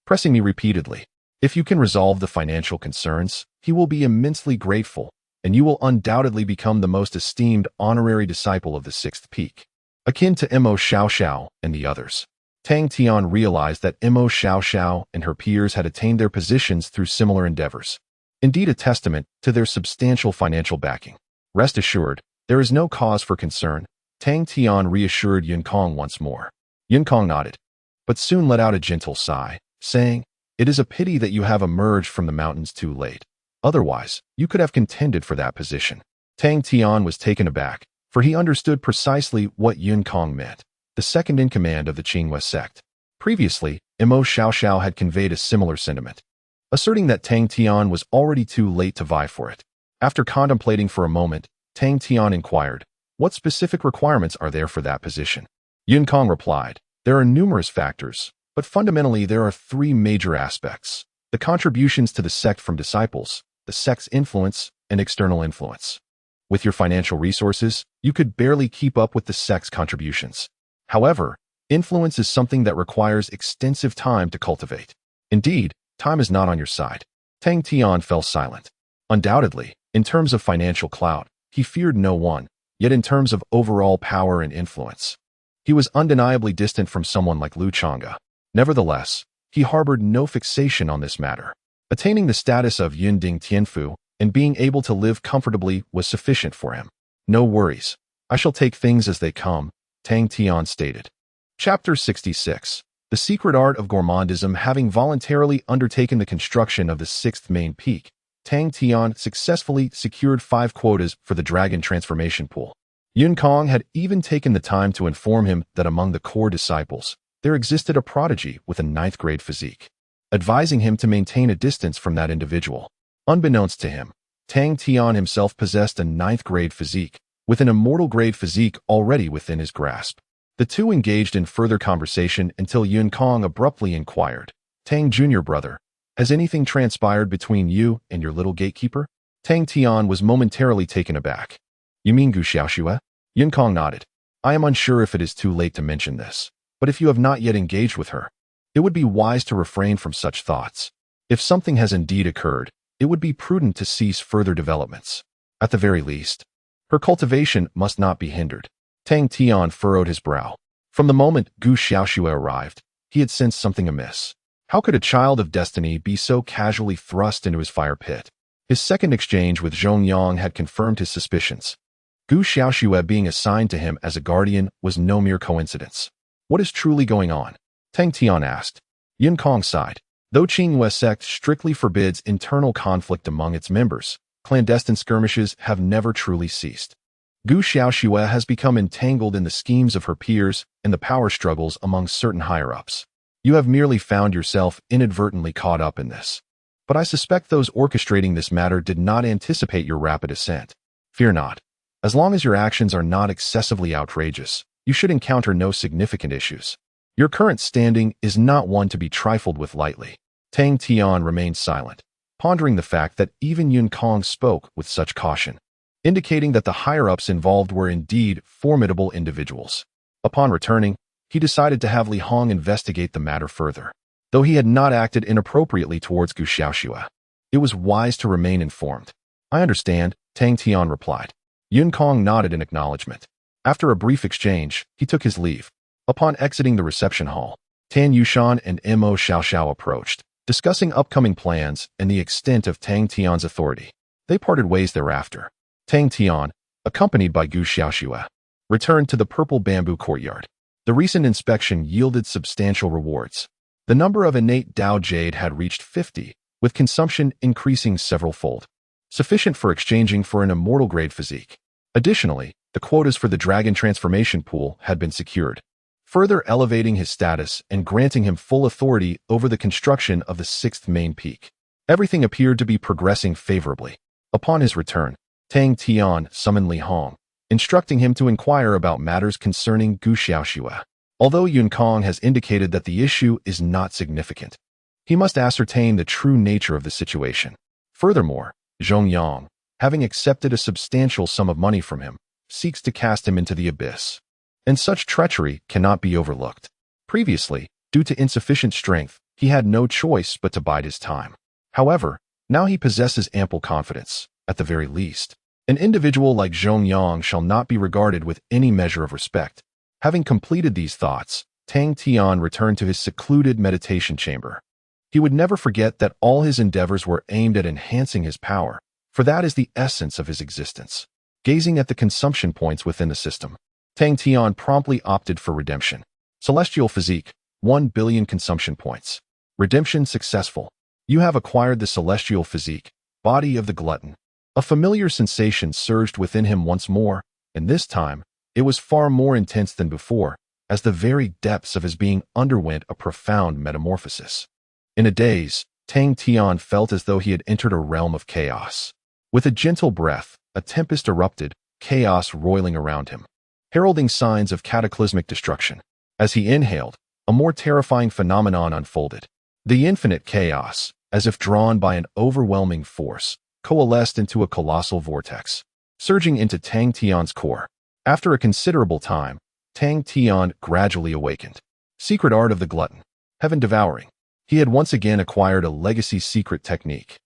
pressing me repeatedly. If you can resolve the financial concerns, he will be immensely grateful, and you will undoubtedly become the most esteemed honorary disciple of the sixth peak, akin to Emo Shia Shao and the others. Tang Tian realized that Emo Shia Shao and her peers had attained their positions through similar endeavors, indeed a testament to their substantial financial backing. Rest assured, there is no cause for concern, Tang Tian reassured Yun Kong once more. Yun Kong nodded, but soon let out a gentle sigh, saying, "It is a pity that you have emerged from the mountains too late. Otherwise, you could have contended for that position." Tang Tian was taken aback, for he understood precisely what Yun Kong meant, the second in command of the Xiangz sect. Previously, Emo Shia Shao had conveyed a similar sentiment, asserting that Tang Tian was already too late to vie for it. After contemplating for a moment, Tang Tian inquired, "What specific requirements are there for that position?" Yun Kong replied, "There are numerous factors, but fundamentally there are three major aspects: the contributions to the sect from disciples, the sect's influence, and external influence. With your financial resources, you could barely keep up with the sect's contributions. However, influence is something that requires extensive time to cultivate. Indeed, time is not on your side." Tang Tian fell silent. Undoubtedly, in terms of financial clout, he feared no one, yet in terms of overall power and influence, he was undeniably distant from someone like Lu Chonga. Nevertheless, he harbored no fixation on this matter. Attaining the status of Yunding Tianfu and being able to live comfortably was sufficient for him. "No worries. I shall take things as they come," Tang Tian stated. Chapter 66. The Secret Art of Gourmandism. Having voluntarily undertaken the construction of the sixth main peak, Tang Tian successfully secured 5 quotas for the dragon transformation pool. Yun Kong had even taken the time to inform him that among the core disciples, there existed a prodigy with a 9th grade physique, advising him to maintain a distance from that individual. Unbeknownst to him, Tang Tian himself possessed a 9th grade physique, with an immortal grade physique already within his grasp. The two engaged in further conversation until Yun Kong abruptly inquired, "Tang Jr. brother, has anything transpired between you and your little gatekeeper?" Tang Tian was momentarily taken aback. "You mean Gu Xiaoxue?" Yun Kong nodded. "I am unsure if it is too late to mention this, but if you have not yet engaged with her, it would be wise to refrain from such thoughts. If something has indeed occurred, it would be prudent to cease further developments. At the very least, her cultivation must not be hindered." Tang Tian furrowed his brow. From the moment Gu Xiaoxue arrived, he had sensed something amiss. How could a child of destiny be so casually thrust into his fire pit? His second exchange with Zhongyang had confirmed his suspicions. Gu Xiaoxue being assigned to him as a guardian was no mere coincidence. "What is truly going on?" Tang Tian asked. Yun Kong sighed. Though Xiangz sect strictly forbids internal conflict among its members, clandestine skirmishes have never truly ceased. Gu Xiaoxue has become entangled in the schemes of her peers and the power struggles among certain higher-ups. You have merely found yourself inadvertently caught up in this. But I suspect those orchestrating this matter did not anticipate your rapid ascent. Fear not. As long as your actions are not excessively outrageous, you should encounter no significant issues. Your current standing is not one to be trifled with lightly." Tang Tian remained silent, pondering the fact that even Yun Kong spoke with such caution, indicating that the higher-ups involved were indeed formidable individuals. Upon returning, he decided to have Li Hong investigate the matter further. Though he had not acted inappropriately towards Gu Xiaoxue, it was wise to remain informed. "I understand," Tang Tian replied. Yun Kong nodded in acknowledgement. After a brief exchange, he took his leave. Upon exiting the reception hall, Tan Yushan and Emo Shia Shao approached, discussing upcoming plans and the extent of Tang Tian's authority. They parted ways thereafter. Tang Tian, accompanied by Gu Xiaoxue, returned to the purple bamboo courtyard. The recent inspection yielded substantial rewards. The number of innate Dao Jade had reached 50, with consumption increasing several-fold, sufficient for exchanging for an immortal grade physique. Additionally, the quotas for the dragon transformation pool had been secured, further elevating his status and granting him full authority over the construction of the sixth main peak. Everything appeared to be progressing favorably. Upon his return, Tang Tian summoned Li Hong, instructing him to inquire about matters concerning Gu Xiaoxue. Although Yun Kong has indicated that the issue is not significant, he must ascertain the true nature of the situation. Furthermore, Zhongyang, having accepted a substantial sum of money from him, seeks to cast him into the abyss. and such treachery cannot be overlooked. Previously, due to insufficient strength, he had no choice but to bide his time. However, now he possesses ample confidence, at the very least. An individual like Xiangz shall not be regarded with any measure of respect. Having completed these thoughts, Tang Tian returned to his secluded meditation chamber. He would never forget that all his endeavors were aimed at enhancing his power, for that is the essence of his existence. Gazing at the consumption points within the system, Tang Tian promptly opted for redemption. Celestial Physique, 1 billion consumption points. Redemption successful. You have acquired the Celestial Physique, Body of the Glutton. A familiar sensation surged within him once more, and this time, it was far more intense than before, as the very depths of his being underwent a profound metamorphosis. In a daze, Tang Tian felt as though he had entered a realm of chaos. With a gentle breath, a tempest erupted, chaos roiling around him, heralding signs of cataclysmic destruction. As he inhaled, a more terrifying phenomenon unfolded. The infinite chaos, as if drawn by an overwhelming force, coalesced into a colossal vortex, surging into Tang Tian's core. After a considerable time, Tang Tian gradually awakened. Secret Art of the Glutton. Heaven Devouring. He had once again acquired a legacy secret technique,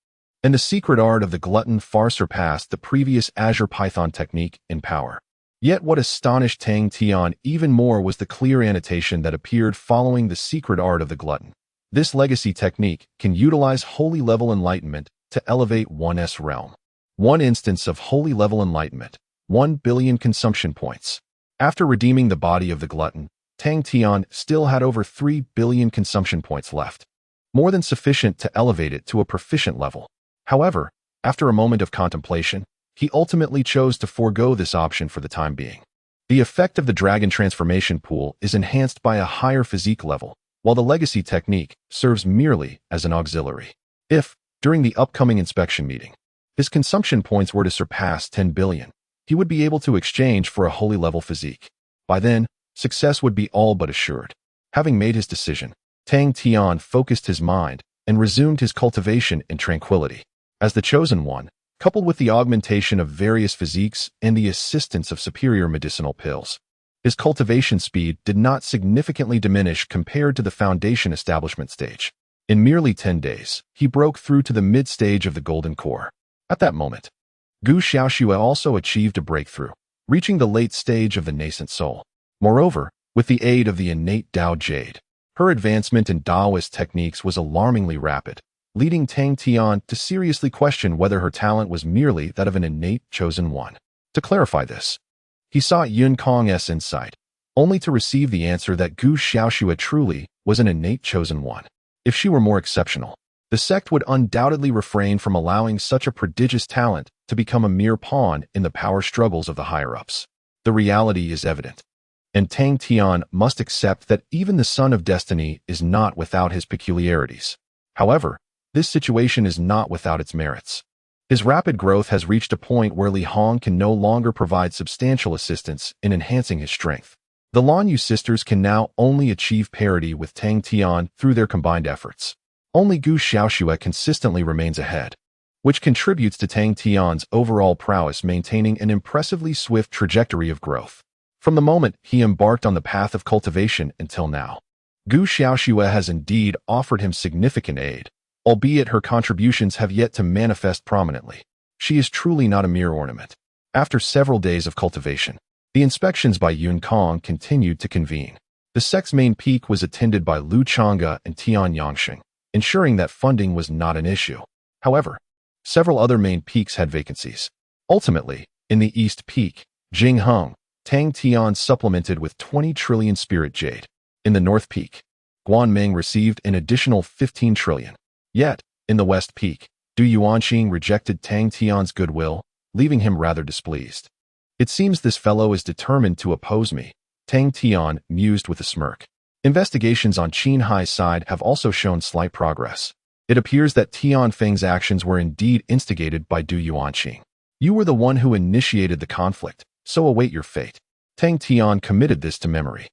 and the Secret Art of the Glutton far surpassed the previous Azure Python technique in power. Yet what astonished Tang Tian even more was the clear annotation that appeared following the Secret Art of the Glutton. This legacy technique can utilize holy level enlightenment to elevate one's realm. One instance of holy level enlightenment, 1 billion consumption points. After redeeming the Body of the Glutton, Tang Tian still had over 3 billion consumption points left, more than sufficient to elevate it to a proficient level. However, after a moment of contemplation, he ultimately chose to forego this option for the time being. The effect of the dragon transformation pool is enhanced by a higher physique level, while the legacy technique serves merely as an auxiliary. If, during the upcoming inspection meeting, his consumption points were to surpass 10 billion, he would be able to exchange for a holy level physique. By then, success would be all but assured. Having made his decision, Tang Tian focused his mind and resumed his cultivation in tranquility. As the chosen one, coupled with the augmentation of various physiques and the assistance of superior medicinal pills, his cultivation speed did not significantly diminish compared to the foundation establishment stage. In merely 10 days, he broke through to the mid-stage of the Golden Core. At that moment, Gu Xiaoxue also achieved a breakthrough, reaching the late stage of the nascent soul. Moreover, with the aid of the innate Tao Jade, her advancement in Taoist techniques was alarmingly rapid, leading Tang Tian to seriously question whether her talent was merely that of an innate chosen one. To clarify this, he sought Yun Kong's insight, only to receive the answer that Gu Xiaoxue truly was an innate chosen one. If she were more exceptional, the sect would undoubtedly refrain from allowing such a prodigious talent to become a mere pawn in the power struggles of the higher-ups. The reality is evident, and Tang Tian must accept that even the Son of Destiny is not without his peculiarities. However, this situation is not without its merits. His rapid growth has reached a point where Li Hong can no longer provide substantial assistance in enhancing his strength. The Lan Yu sisters can now only achieve parity with Tang Tian through their combined efforts. Only Gu Xiaoxue consistently remains ahead, which contributes to Tang Tian's overall prowess maintaining an impressively swift trajectory of growth. From the moment he embarked on the path of cultivation until now, Gu Xiaoxue has indeed offered him significant aid, albeit her contributions have yet to manifest prominently. She is truly not a mere ornament. After several days of cultivation, the inspections by Yun Kong continued to convene. The sect's main peak was attended by Lu Chonga and Tian Yangxing, ensuring that funding was not an issue. However, several other main peaks had vacancies. Ultimately, in the East Peak, Jing Heng, Tang Tian supplemented with 20 trillion spirit jade. In the North Peak, Guan Meng received an additional 15 trillion. Yet, in the West Peak, Du Yuanqing rejected Tang Tian's goodwill, leaving him rather displeased. It seems this fellow is determined to oppose me, Tang Tian mused with a smirk. Investigations on Qin Hai's side have also shown slight progress. It appears that Tian Feng's actions were indeed instigated by Du Yuanqing. You were the one who initiated the conflict, so await your fate. Tang Tian committed this to memory.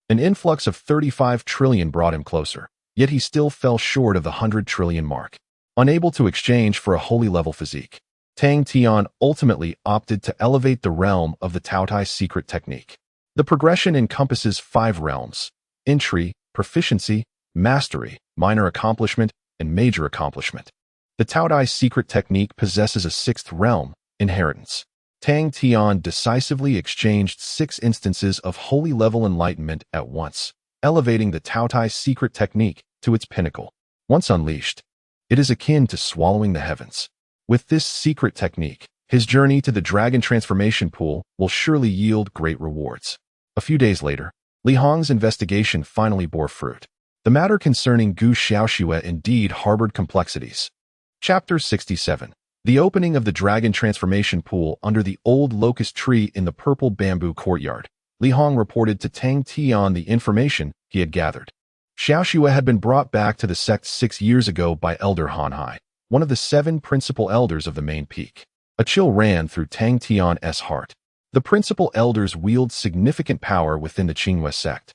An influx of 35 trillion brought him closer, yet he still fell short of the 100 trillion mark. Unable to exchange for a holy level physique, Tang Tian ultimately opted to elevate the realm of the Taotai secret technique. The progression encompasses 5 realms: entry, proficiency, mastery, minor accomplishment, and major accomplishment. The Tao Dai secret technique possesses a 6th realm, inheritance. Tang Tian decisively exchanged 6 instances of holy level enlightenment at once, elevating the Tao Dai secret technique to its pinnacle. Once unleashed, it is akin to swallowing the heavens. With this secret technique, his journey to the dragon transformation pool will surely yield great rewards. A few days later, Li Hong's investigation finally bore fruit. The matter concerning Gu Xiaoxue indeed harbored complexities. Chapter 67. The opening of the dragon transformation pool under the old locust tree in the purple bamboo courtyard. Li Hong reported to Tang Tian the information he had gathered. Xiaoxue had been brought back to the sect 6 years ago by Elder Hanhai, one of the 7 principal elders of the main peak. A chill ran through Tang Tian's heart. The principal elders wield significant power within the Qingwei sect.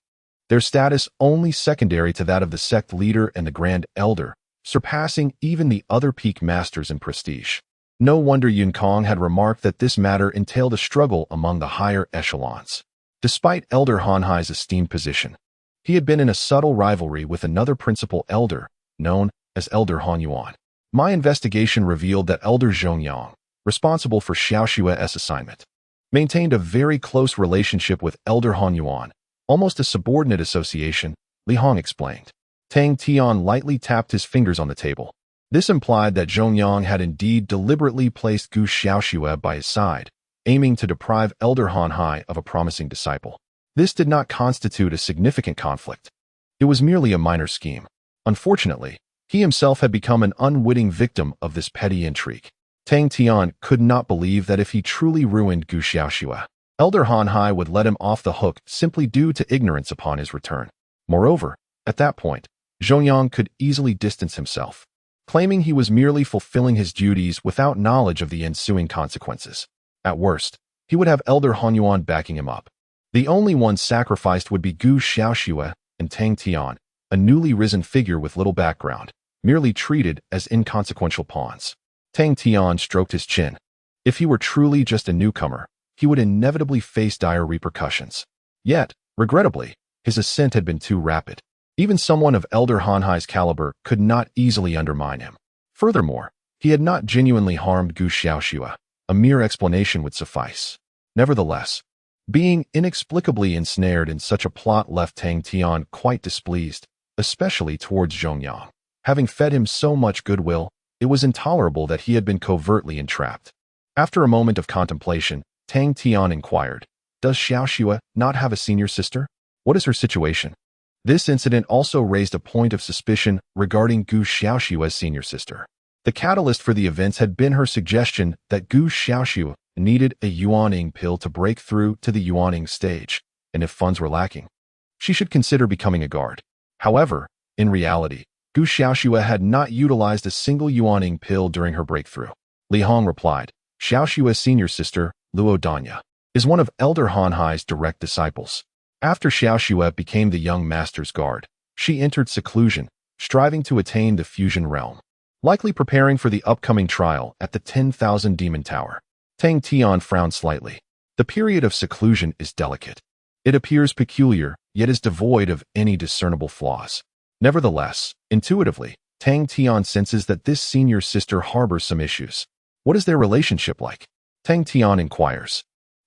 Their status only secondary to that of the sect leader and the grand elder, surpassing even the other peak masters in prestige. No wonder Yun Kong had remarked that this matter entailed a struggle among the higher echelons. Despite Elder Hanhai's esteemed position, he had been in a subtle rivalry with another principal elder, known as Elder Han Yuan. My investigation revealed that Elder Zhongyang, responsible for Xiaoxue's assignment, maintained a very close relationship with Elder Han Yuan, almost a subordinate association, Li Hong explained. Tang Tian lightly tapped his fingers on the table. This implied that Zhongyang had indeed deliberately placed Gu Xiaoxue by his side, aiming to deprive Elder Hanhai of a promising disciple. This did not constitute a significant conflict. It was merely a minor scheme. Unfortunately, he himself had become an unwitting victim of this petty intrigue. Tang Tian could not believe that if he truly ruined Gu Xiaoxue, Elder Hanhai would let him off the hook simply due to ignorance upon his return. Moreover, at that point, Zhongyang could easily distance himself, claiming he was merely fulfilling his duties without knowledge of the ensuing consequences. At worst, he would have Elder Han Yuan backing him up. The only ones sacrificed would be Gu Xiaoxue and Tang Tian, a newly risen figure with little background, merely treated as inconsequential pawns. Tang Tian stroked his chin. If he were truly just a newcomer, he would inevitably face dire repercussions. Yet, regrettably, his ascent had been too rapid. Even someone of Elder Hanhai's caliber could not easily undermine him. Furthermore, he had not genuinely harmed Gu Xiaoxue. A mere explanation would suffice. Nevertheless, being inexplicably ensnared in such a plot left Tang Tian quite displeased, especially towards Zhongyang. Having fed him so much goodwill, it was intolerable that he had been covertly entrapped. After a moment of contemplation, Tang Tian inquired, "Does Xiaoxue not have a senior sister? What is her situation?" This incident also raised a point of suspicion regarding Gu Xiaoxue's senior sister. The catalyst for the events had been her suggestion that Gu Xiaoxue needed a Yuaning pill to break through to the Yuaning stage, and if funds were lacking, she should consider becoming a guard. However, in reality, Gu Xiaoxue had not utilized a single Yuaning pill during her breakthrough. Li Hong replied, "Xiaoxue's senior sister, Luo Danya, is one of Elder Hanhai's direct disciples. After Xiaoxue became the young master's guard, she entered seclusion, striving to attain the fusion realm, likely preparing for the upcoming trial at the 10,000 Demon Tower." Tang Tian frowned slightly. The period of seclusion is delicate. It appears peculiar, yet is devoid of any discernible flaws. Nevertheless, intuitively, Tang Tian senses that this senior sister harbors some issues. What is their relationship like? Tang Tian inquires.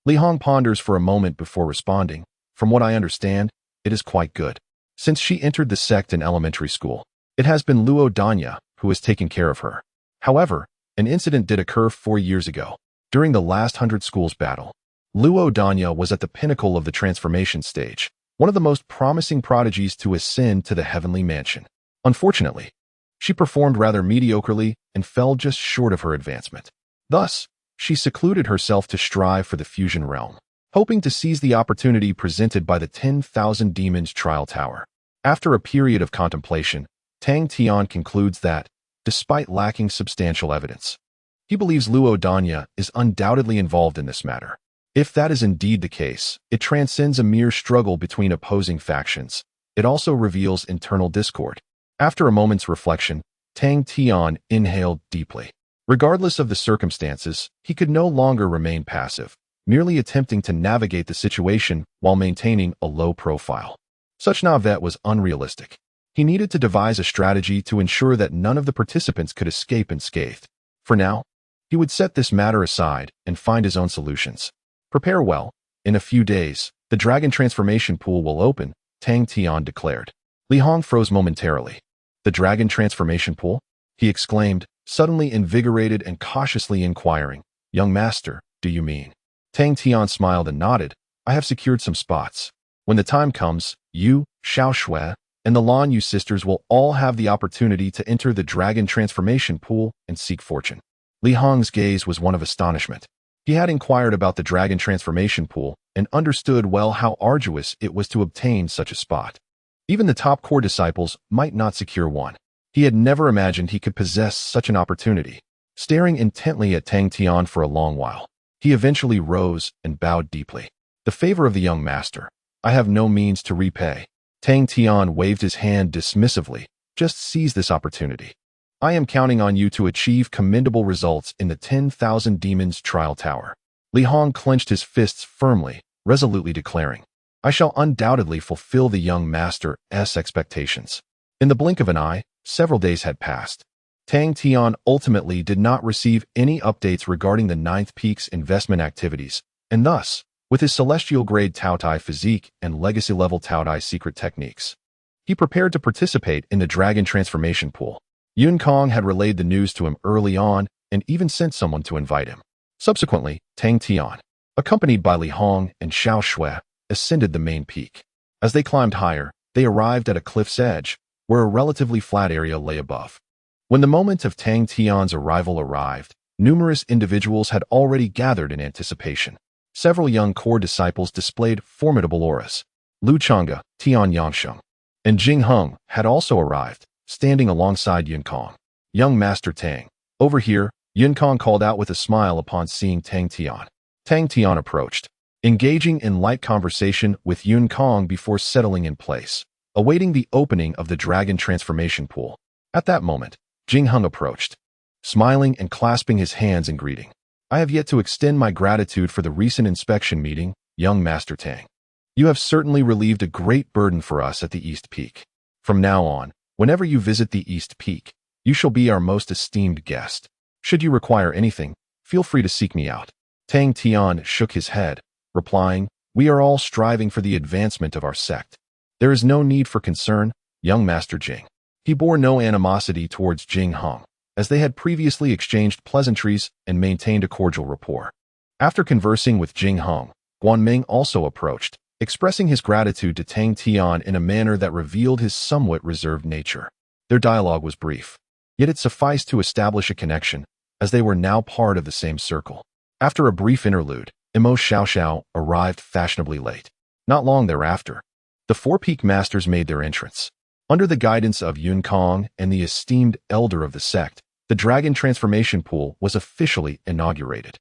Li Hong ponders for a moment before responding. From what I understand, it is quite good. Since she entered the sect in elementary school, it has been Luo Danya who has taken care of her. However, an incident did occur 4 years ago. During the last 100 schools battle, Luo Danya was at the pinnacle of the transformation stage, one of the most promising prodigies to ascend to the heavenly mansion. Unfortunately, she performed rather mediocrely and fell just short of her advancement. Thus, she secluded herself to strive for the fusion realm, hoping to seize the opportunity presented by the 10,000 Demons Trial Tower. After a period of contemplation, Tang Tian concludes that, despite lacking substantial evidence, he believes Luo Danya is undoubtedly involved in this matter. If that is indeed the case, it transcends a mere struggle between opposing factions. It also reveals internal discord. After a moment's reflection, Tang Tian inhaled deeply. Regardless of the circumstances, he could no longer remain passive. merely attempting to navigate the situation while maintaining a low profile. Such navet was unrealistic. He needed to devise a strategy to ensure that none of the participants could escape unscathed. For now, he would set this matter aside and find his own solutions. Prepare well. In a few days, the dragon transformation pool will open, Tang Tian declared. Li Hong froze momentarily. The dragon transformation pool? He exclaimed, suddenly invigorated and cautiously inquiring. Young master, do you mean? Tang Tian smiled and nodded. I have secured some spots. When the time comes, you, Xiao Shui, and the Lan Yu sisters will all have the opportunity to enter the dragon transformation pool and seek fortune. Li Hong's gaze was one of astonishment. He had inquired about the dragon transformation pool and understood well how arduous it was to obtain such a spot. Even the top core disciples might not secure one. He had never imagined he could possess such an opportunity. Staring intently at Tang Tian for a long while, he eventually rose and bowed deeply. The favor of the young master. I have no means to repay. Tang Tian waved his hand dismissively. Just seize this opportunity. I am counting on you to achieve commendable results in the 10,000 Demons Trial Tower. Li Hong clenched his fists firmly, resolutely declaring, I shall undoubtedly fulfill the young master's expectations. In the blink of an eye, several days had passed. Tang Tian ultimately did not receive any updates regarding the Ninth Peak's investment activities, and thus, with his celestial-grade Taotai physique and legacy-level Taotai secret techniques, he prepared to participate in the dragon transformation pool. Yun Kong had relayed the news to him early on and even sent someone to invite him. Subsequently, Tang Tian, accompanied by Li Hong and Xiao Shui, ascended the main peak. As they climbed higher, they arrived at a cliff's edge, where a relatively flat area lay above. When the moment of Tang Tian's arrival arrived, numerous individuals had already gathered in anticipation. Several young core disciples displayed formidable auras. Lu Chonga, Tian Yangsheng, and Jing Heng had also arrived, standing alongside Yun Kong. Young Master Tang, over here, Yun Kong called out with a smile upon seeing Tang Tian. Tang Tian approached, engaging in light conversation with Yun Kong before settling in place, awaiting the opening of the dragon transformation pool. At that moment, Jing Heng approached, smiling and clasping his hands in greeting. I have yet to extend my gratitude for the recent inspection meeting, young Master Tang. You have certainly relieved a great burden for us at the East Peak. From now on, whenever you visit the East Peak, you shall be our most esteemed guest. Should you require anything, feel free to seek me out. Tang Tian shook his head, replying, We are all striving for the advancement of our sect. There is no need for concern, young Master Jing. He bore no animosity towards Jing Heng, as they had previously exchanged pleasantries and maintained a cordial rapport. After conversing with Jing Heng, Guanming also approached, expressing his gratitude to Tang Tian in a manner that revealed his somewhat reserved nature. Their dialogue was brief, yet it sufficed to establish a connection, as they were now part of the same circle. After a brief interlude, Emo Shia Shao arrived fashionably late. Not long thereafter, the four peak masters made their entrance. Under the guidance of Yun Kong and the esteemed elder of the sect, the dragon transformation pool was officially inaugurated.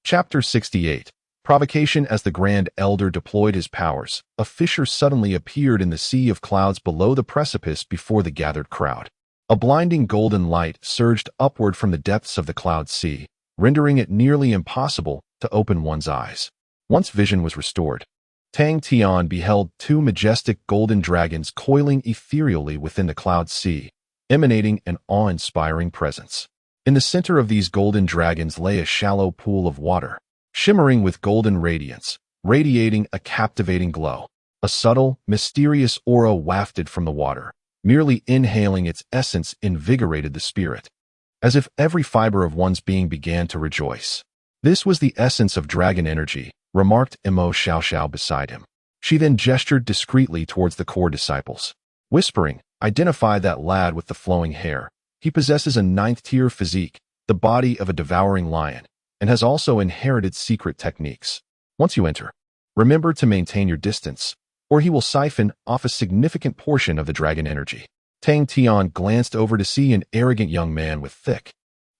Chapter 68. Provocation. As the Grand Elder deployed his powers, a fissure suddenly appeared in the sea of clouds below the precipice before the gathered crowd. A blinding golden light surged upward from the depths of the cloud sea, rendering it nearly impossible to open one's eyes. Once vision was restored, Tang Tian beheld two majestic golden dragons coiling ethereally within the cloud sea, emanating an awe-inspiring presence. In the center of these golden dragons lay a shallow pool of water, shimmering with golden radiance, radiating a captivating glow. A subtle, mysterious aura wafted from the water. Merely inhaling its essence invigorated the spirit, as if every fiber of one's being began to rejoice. This was the essence of dragon energy, remarked Emo Shia Shao beside him. She then gestured discreetly towards the core disciples, whispering, Identify that lad with the flowing hair. He possesses a ninth-tier physique, the body of a devouring lion, and has also inherited secret techniques. Once you enter, remember to maintain your distance, or he will siphon off a significant portion of the dragon energy. Tang Tian glanced over to see an arrogant young man with thick,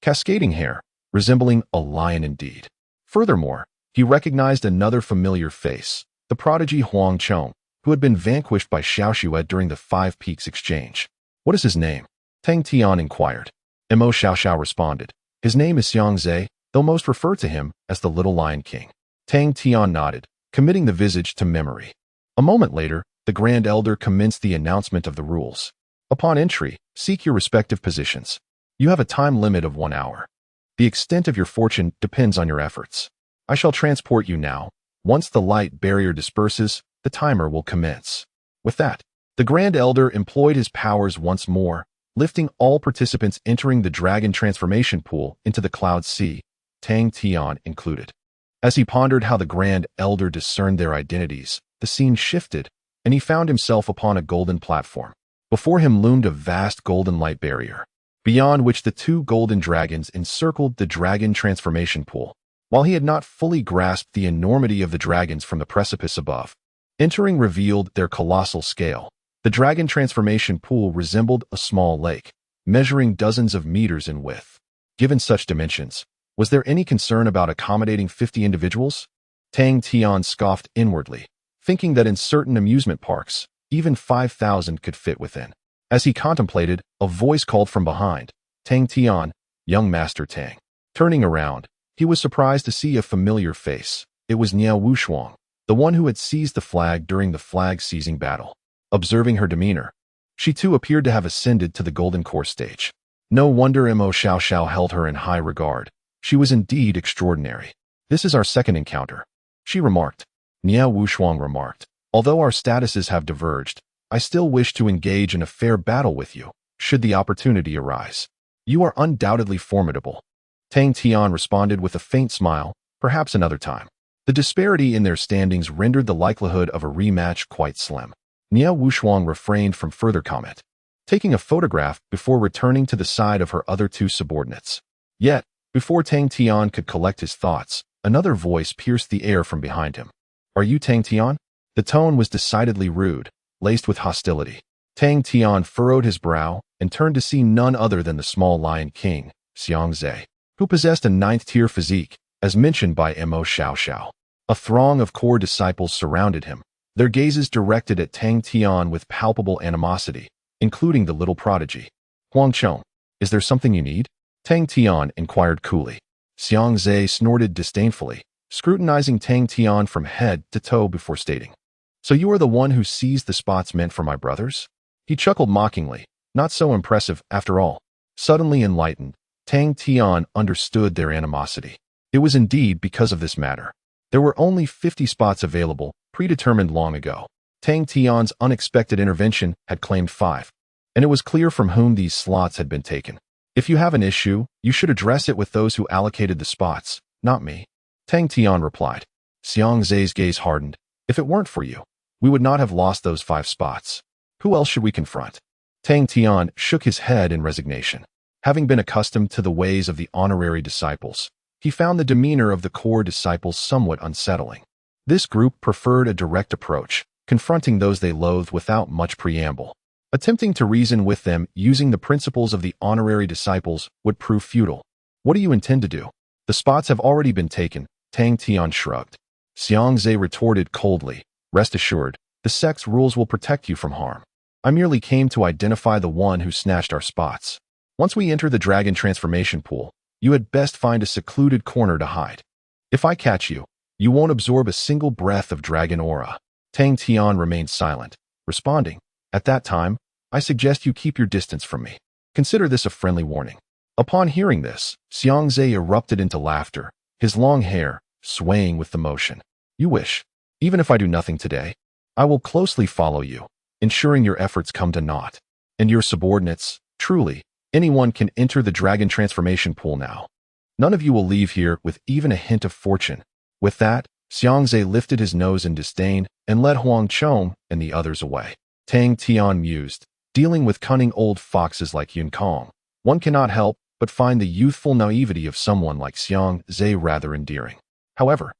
cascading hair, resembling a lion indeed. Furthermore, he recognized another familiar face, the prodigy Huang Chong, who had been vanquished by Xiao Shui during the Five Peaks exchange. What is his name? Tang Tian inquired. Emo Shia Shao responded. His name is Xiangz, though most refer to him as the Little Lion King. Tang Tian nodded, committing the visage to memory. A moment later, the Grand Elder commenced the announcement of the rules. Upon entry, seek your respective positions. You have a time limit of 1 hour. The extent of your fortune depends on your efforts. I shall transport you now. Once the light barrier disperses, the timer will commence. With that, the Grand Elder employed his powers once more, lifting all participants entering the dragon transformation pool into the cloud sea, Tang Tian included. As he pondered how the Grand Elder discerned their identities, the scene shifted, and he found himself upon a golden platform. Before him loomed a vast golden light barrier, beyond which the 2 golden dragons encircled the dragon transformation pool. While he had not fully grasped the enormity of the dragons from the precipice above, entering revealed their colossal scale. The dragon transformation pool resembled a small lake, measuring dozens of meters in width. Given such dimensions, was there any concern about accommodating 50 individuals? Tang Tian scoffed inwardly, thinking that in certain amusement parks, even 5,000 could fit within. As he contemplated, a voice called from behind, Tang Tian, young Master Tang. Turning around, he was surprised to see a familiar face. It was Niao Wushuang, the one who had seized the flag during the flag-seizing battle. Observing her demeanor, she too appeared to have ascended to the golden core stage. No wonder Emo Shia Shao held her in high regard. She was indeed extraordinary. This is our second encounter, she remarked. Niao Wushuang remarked, although our statuses have diverged, I still wish to engage in a fair battle with you, should the opportunity arise. You are undoubtedly formidable. Tang Tian responded with a faint smile, perhaps another time. The disparity in their standings rendered the likelihood of a rematch quite slim. Niao Wushuang refrained from further comment, taking a photograph before returning to the side of her other 2 subordinates. Yet, before Tang Tian could collect his thoughts, another voice pierced the air from behind him. Are you Tang Tian? The tone was decidedly rude, laced with hostility. Tang Tian furrowed his brow and turned to see none other than the small Lion King, Xiangz, who possessed a 9th-tier physique, as mentioned by Emo Shia Shao. A throng of core disciples surrounded him, their gazes directed at Tang Tian with palpable animosity, including the little prodigy. Huangchong, is there something you need? Tang Tian inquired coolly. Xiangz snorted disdainfully, scrutinizing Tang Tian from head to toe before stating, so you are the one who seized the spots meant for my brothers? He chuckled mockingly, not so impressive after all. Suddenly enlightened, Tang Tian understood their animosity. It was indeed because of this matter. There were only 50 spots available, predetermined long ago. Tang Tian's unexpected intervention had claimed 5, and it was clear from whom these slots had been taken. If you have an issue, you should address it with those who allocated the spots, not me. Tang Tian replied. Xiangz's gaze hardened. If it weren't for you, we would not have lost those 5 spots. Who else should we confront? Tang Tian shook his head in resignation. Having been accustomed to the ways of the honorary disciples, he found the demeanor of the core disciples somewhat unsettling. This group preferred a direct approach, confronting those they loathed without much preamble. Attempting to reason with them using the principles of the honorary disciples would prove futile. What do you intend to do? The spots have already been taken, Tang Tian shrugged. Xiangz retorted coldly, rest assured, the sect's rules will protect you from harm. I merely came to identify the one who snatched our spots. Once we enter the dragon transformation pool, you had best find a secluded corner to hide. If I catch you, you won't absorb a single breath of dragon aura. Tang Tian remained silent, responding, at that time, I suggest you keep your distance from me. Consider this a friendly warning. Upon hearing this, Xiangz erupted into laughter, his long hair swaying with the motion. You wish. Even if I do nothing today, I will closely follow you, ensuring your efforts come to naught. And your subordinates, truly, anyone can enter the dragon transformation pool now. None of you will leave here with even a hint of fortune. With that, Xiangz lifted his nose in disdain and led Huangchong and the others away. Tang Tian mused, dealing with cunning old foxes like Yun Kong, one cannot help but find the youthful naivety of someone like Xiangz rather endearing. However,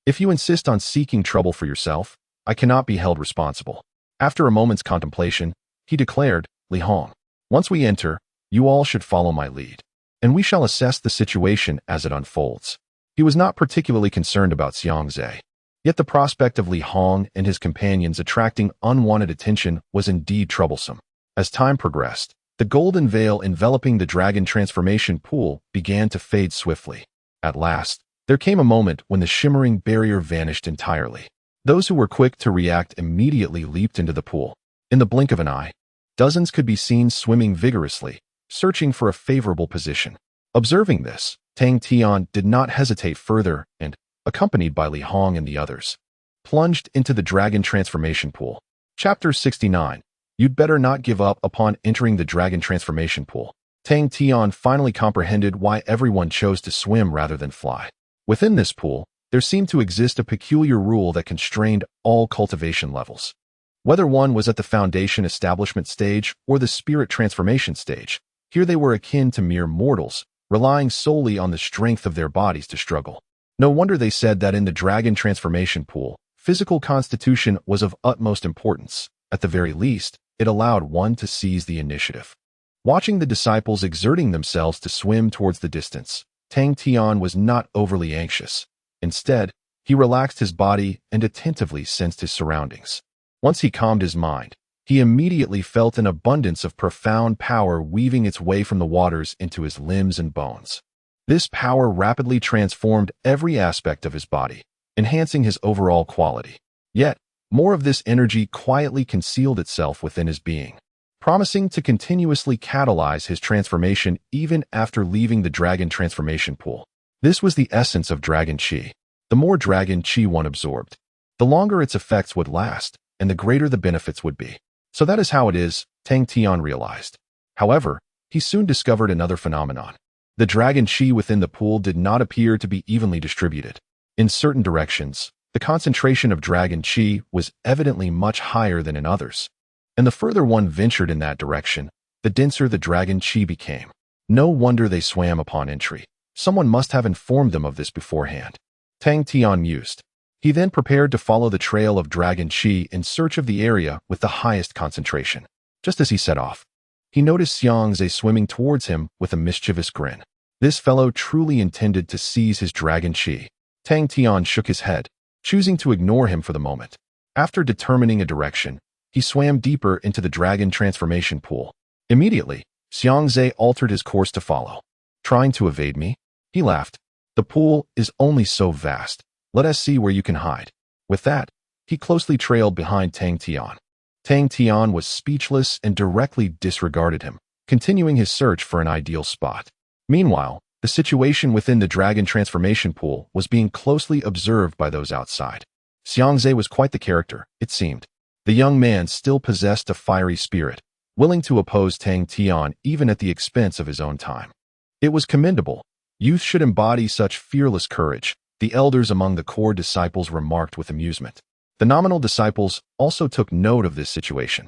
if you insist on seeking trouble for yourself, I cannot be held responsible. After a moment's contemplation, he declared, Li Hong, once we enter, you all should follow my lead, and we shall assess the situation as it unfolds. He was not particularly concerned about Xiangz. Yet the prospect of Li Hong and his companions attracting unwanted attention was indeed troublesome. As time progressed, the golden veil enveloping the dragon transformation pool began to fade swiftly. At last, There came a moment when the shimmering barrier vanished entirely. Those who were quick to react immediately leaped into the pool. In the blink of an eye, dozens could be seen swimming vigorously, searching for a favorable position. Observing this, Tang Tian did not hesitate further and, accompanied by Li Hong and the others, plunged into the dragon transformation pool. Chapter 69. You'd better not give up. Upon entering the dragon transformation pool, Tang Tian finally comprehended why everyone chose to swim rather than fly. Within this pool, there seemed to exist a peculiar rule that constrained all cultivation levels. Whether one was at the foundation establishment stage or the spirit transformation stage, here they were akin to mere mortals, relying solely on the strength of their bodies to struggle. No wonder they said that in the dragon transformation pool, physical constitution was of utmost importance. At the very least, it allowed one to seize the initiative. Watching the disciples exerting themselves to swim towards the distance, Tang Tian was not overly anxious. Instead, he relaxed his body and attentively sensed his surroundings. Once he calmed his mind, he immediately felt an abundance of profound power weaving its way from the waters into his limbs and bones. This power rapidly transformed every aspect of his body, enhancing his overall quality. Yet, more of this energy quietly concealed itself within his being, promising to continuously catalyze his transformation even after leaving the dragon transformation pool. This was the essence of dragon qi. The more dragon qi one absorbed, the longer its effects would last, and the greater the benefits would be. So that is how it is, Tang Tian realized. However, he soon discovered another phenomenon. The dragon qi within the pool did not appear to be evenly distributed. In certain directions, the concentration of dragon qi was evidently much higher than in others. And the further one ventured in that direction, the denser the dragon qi became. No wonder they swam upon entry. Someone must have informed them of this beforehand. Tang Tian mused. He then prepared to follow the trail of dragon qi in search of the area with the highest concentration. Just as he set off, he noticed Xiangz swimming towards him with a mischievous grin. This fellow truly intended to seize his dragon qi. Tang Tian shook his head, choosing to ignore him for the moment. After determining a direction, he swam deeper into the dragon transformation pool. Immediately, Xiangz altered his course to follow. Trying to evade me? He laughed. The pool is only so vast. Let us see where you can hide. With that, he closely trailed behind Tang Tian. Tang Tian was speechless and directly disregarded him, continuing his search for an ideal spot. Meanwhile, the situation within the dragon transformation pool was being closely observed by those outside. Xiangz was quite the character, it seemed. The young man still possessed a fiery spirit, willing to oppose Tang Tian even at the expense of his own time. It was commendable. Youth should embody such fearless courage, the elders among the core disciples remarked with amusement. The nominal disciples also took note of this situation.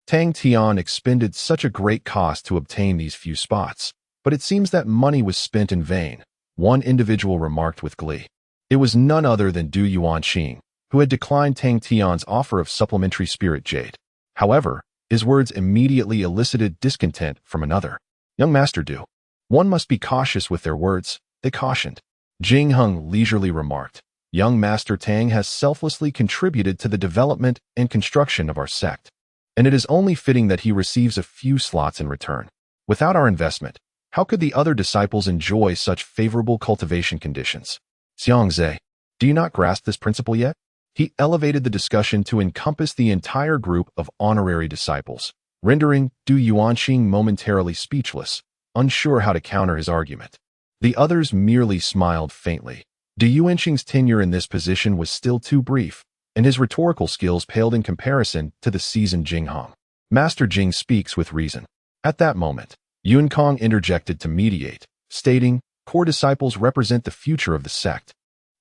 Tang Tian expended such a great cost to obtain these few spots, but it seems that money was spent in vain, one individual remarked with glee. It was none other than Du Yuanqing, who had declined Tang Tian's offer of supplementary spirit Jade. However, his words immediately elicited discontent from another. Young Master Du, one must be cautious with their words, they cautioned. Jing Heng leisurely remarked, Young Master Tang has selflessly contributed to the development and construction of our sect, and it is only fitting that he receives a few slots in return. Without our investment, how could the other disciples enjoy such favorable cultivation conditions? Xiangz, do you not grasp this principle yet? He elevated the discussion to encompass the entire group of honorary disciples, rendering Du Yuanqing momentarily speechless, unsure how to counter his argument. The others merely smiled faintly. Du Yuanqing's tenure in this position was still too brief, and his rhetorical skills paled in comparison to the seasoned Jing Hong. Master Jing speaks with reason. At that moment, Yun Kong interjected to mediate, stating, core disciples represent the future of the sect,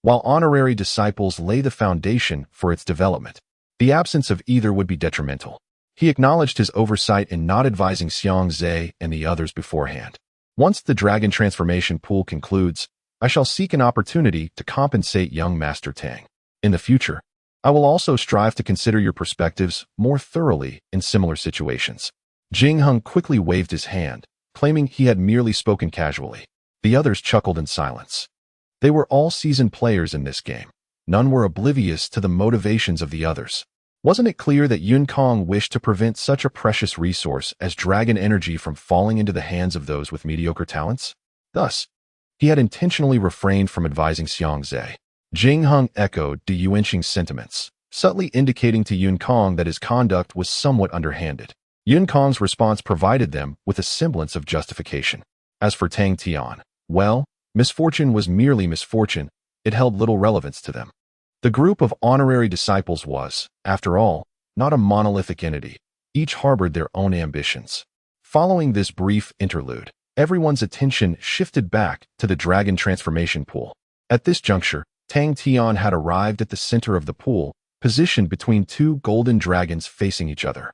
while honorary disciples lay the foundation for its development. The absence of either would be detrimental. He acknowledged his oversight in not advising Xiangz and the others beforehand. Once the dragon transformation pool concludes, I shall seek an opportunity to compensate young Master Tang. In the future, I will also strive to consider your perspectives more thoroughly in similar situations. Jing Heng quickly waved his hand, claiming he had merely spoken casually. The others chuckled in silence. They were all seasoned players in this game. None were oblivious to the motivations of the others. Wasn't it clear that Yun Kong wished to prevent such a precious resource as dragon energy from falling into the hands of those with mediocre talents? Thus, He had intentionally refrained from advising Xiangz. Jing Heng echoed de Yuanqing's sentiments, subtly indicating to Yun Kong that his conduct was somewhat underhanded. Yun Kong's response provided them with a semblance of justification. As for Tang Tian, well, misfortune was merely misfortune. It held little relevance to them. The group of honorary disciples was, after all, not a monolithic entity. Each harbored their own ambitions. Following this brief interlude, everyone's attention shifted back to the dragon transformation pool. At this juncture, Tang Tian had arrived at the center of the pool, positioned between two golden dragons facing each other.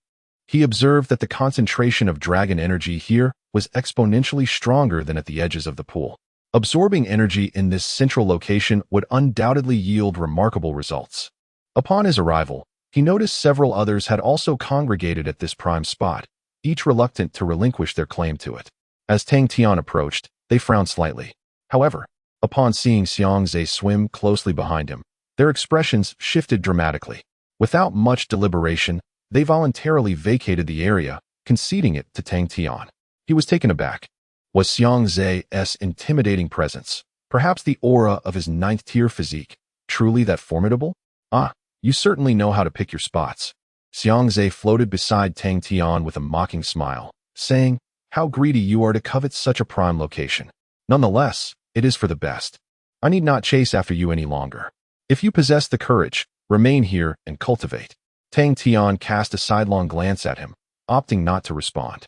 He observed that the concentration of dragon energy here was exponentially stronger than at the edges of the pool. Absorbing energy in this central location would undoubtedly yield remarkable results. Upon his arrival, he noticed several others had also congregated at this prime spot, each reluctant to relinquish their claim to it. As Tang Tian approached, they frowned slightly. However, upon seeing Xiangz swim closely behind him, their expressions shifted dramatically. Without much deliberation, they voluntarily vacated the area, conceding it to Tang Tian. He was taken aback. Was Xiangz's intimidating presence, perhaps the aura of his ninth-tier physique, truly that formidable? Ah, you certainly know how to pick your spots. Xiangz floated beside Tang Tian with a mocking smile, saying, "How greedy you are to covet such a prime location. Nonetheless, it is for the best. I need not chase after you any longer. If you possess the courage, remain here and cultivate." Tang Tian cast a sidelong glance at him, opting not to respond.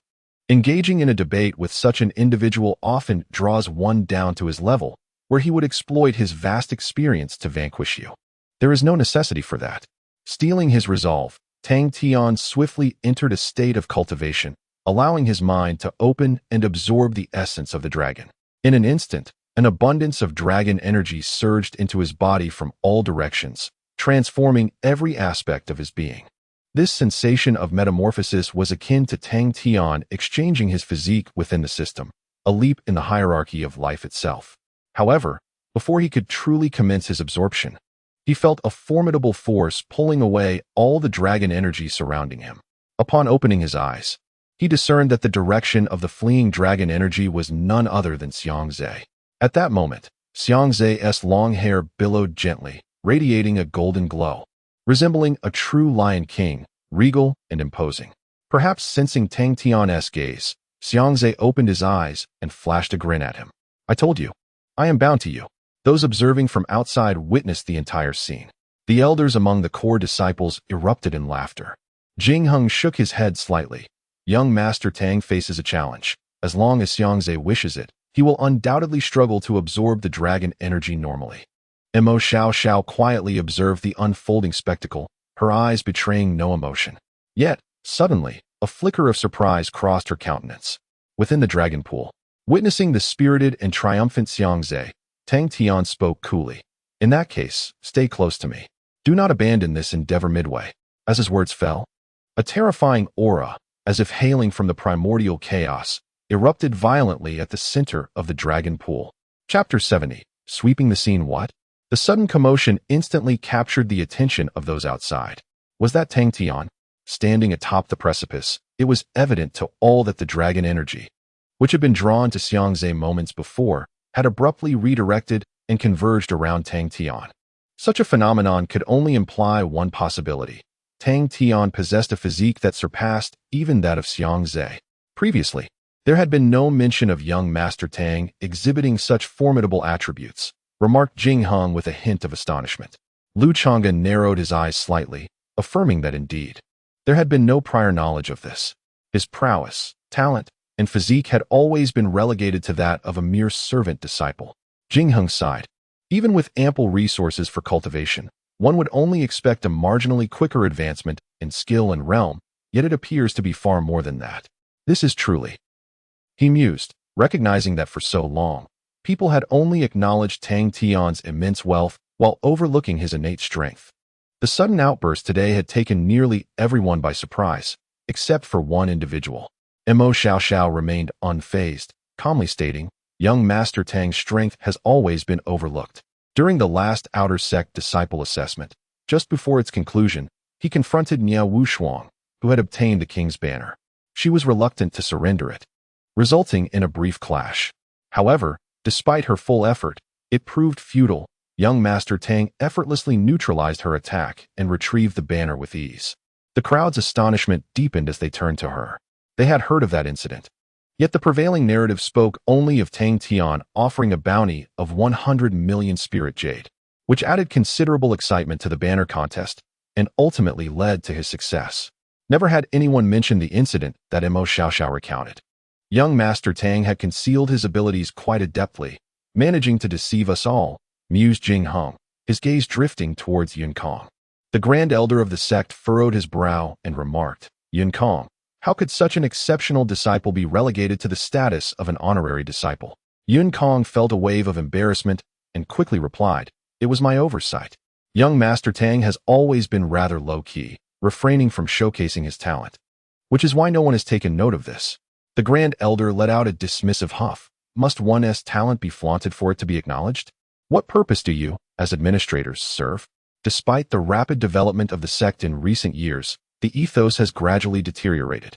Engaging in a debate with such an individual often draws one down to his level, where he would exploit his vast experience to vanquish you. There is no necessity for that. Stealing his resolve, Tang Tian swiftly entered a state of cultivation, allowing his mind to open and absorb the essence of the dragon. In an instant, an abundance of dragon energy surged into his body from all directions, transforming every aspect of his being. This sensation of metamorphosis was akin to Tang Tian exchanging his physique within the system, a leap in the hierarchy of life itself. However, before he could truly commence his absorption, he felt a formidable force pulling away all the dragon energy surrounding him. Upon opening his eyes, he discerned that the direction of the fleeing dragon energy was none other than Xiangz. At that moment, Xiangz's long hair billowed gently, radiating a golden glow. Resembling a true lion king, regal and imposing. Perhaps sensing Tang Tian's gaze, Xiangz opened his eyes and flashed a grin at him. "I told you. I am bound to you." Those observing from outside witnessed the entire scene. The elders among the core disciples erupted in laughter. Jing Heng shook his head slightly. "Young Master Tang faces a challenge. As long as Xiangz wishes it, he will undoubtedly struggle to absorb the dragon energy normally." Emo Shia Shao quietly observed the unfolding spectacle, her eyes betraying no emotion. Yet, suddenly, a flicker of surprise crossed her countenance. Within the dragon pool, witnessing the spirited and triumphant Xiangz, Tang Tian spoke coolly. "In that case, stay close to me. Do not abandon this endeavor midway." As his words fell, a terrifying aura, as if hailing from the primordial chaos, erupted violently at the center of the dragon pool. Chapter 70. Sweeping the scene. What? The sudden commotion instantly captured the attention of those outside. Was that Tang Tian? Standing atop the precipice, it was evident to all that the dragon energy, which had been drawn to Xiangz moments before, had abruptly redirected and converged around Tang Tian. Such a phenomenon could only imply one possibility. Tang Tian possessed a physique that surpassed even that of Xiangz. Previously, there had been no mention of young Master Tang exhibiting such formidable attributes, remarked Jing Heng with a hint of astonishment. Lu Chonga narrowed his eyes slightly, affirming that indeed, there had been no prior knowledge of this. His prowess, talent, and physique had always been relegated to that of a mere servant disciple. Jing Heng sighed. Even with ample resources for cultivation, one would only expect a marginally quicker advancement in skill and realm, yet it appears to be far more than that. This is truly. He mused, recognizing that for so long, people had only acknowledged Tang Tian's immense wealth while overlooking his innate strength. The sudden outburst today had taken nearly everyone by surprise, except for one individual. Emo Shia Shao remained unfazed, calmly stating, "Young Master Tang's strength has always been overlooked." During the last outer sect disciple assessment, just before its conclusion, he confronted Nia Wushuang, who had obtained the king's banner. She was reluctant to surrender it, resulting in a brief clash. However, Despite her full effort, it proved futile. Young Master Tang effortlessly neutralized her attack and retrieved the banner with ease. The crowd's astonishment deepened as they turned to her. They had heard of that incident. Yet the prevailing narrative spoke only of Tang Tian offering a bounty of 100 million spirit jade, which added considerable excitement to the banner contest and ultimately led to his success. Never had anyone mentioned the incident that Emo Shia Shao recounted. Young Master Tang had concealed his abilities quite adeptly, managing to deceive us all, mused Jing Hong, his gaze drifting towards Yun Kong. The Grand Elder of the sect furrowed his brow and remarked, Yun Kong, how could such an exceptional disciple be relegated to the status of an honorary disciple? Yun Kong felt a wave of embarrassment and quickly replied, it was my oversight. Young Master Tang has always been rather low-key, refraining from showcasing his talent, which is why no one has taken note of this. The Grand Elder let out a dismissive huff. Must one's talent be flaunted for it to be acknowledged? What purpose do you, as administrators, serve? Despite the rapid development of the sect in recent years, the ethos has gradually deteriorated.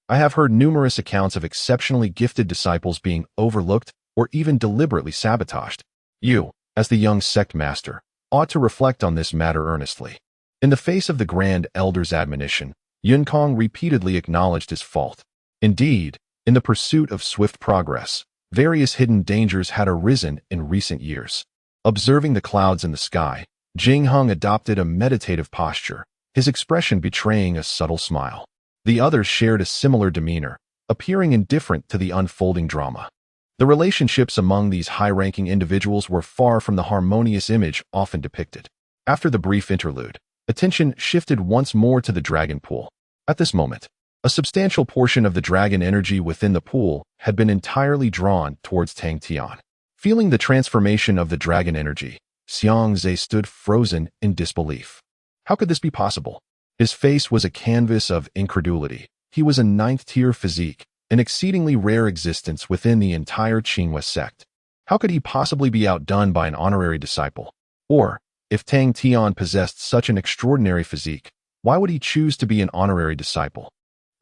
I have heard numerous accounts of exceptionally gifted disciples being overlooked or even deliberately sabotaged. You, as the young sect master, ought to reflect on this matter earnestly. In the face of the Grand Elder's admonition, Yun Kong repeatedly acknowledged his fault. Indeed, in the pursuit of swift progress, various hidden dangers had arisen in recent years. Observing the clouds in the sky, Jing Hong adopted a meditative posture, his expression betraying a subtle smile. The others shared a similar demeanor, appearing indifferent to the unfolding drama. The relationships among these high-ranking individuals were far from the harmonious image often depicted. After the brief interlude, attention shifted once more to the dragon pool. At this moment, a substantial portion of the dragon energy within the pool had been entirely drawn towards Tang Tian. Feeling the transformation of the dragon energy, Xiangz stood frozen in disbelief. How could this be possible? His face was a canvas of incredulity. He was a ninth-tier physique, an exceedingly rare existence within the entire Qinghua sect. How could he possibly be outdone by an honorary disciple? Or, if Tang Tian possessed such an extraordinary physique, why would he choose to be an honorary disciple?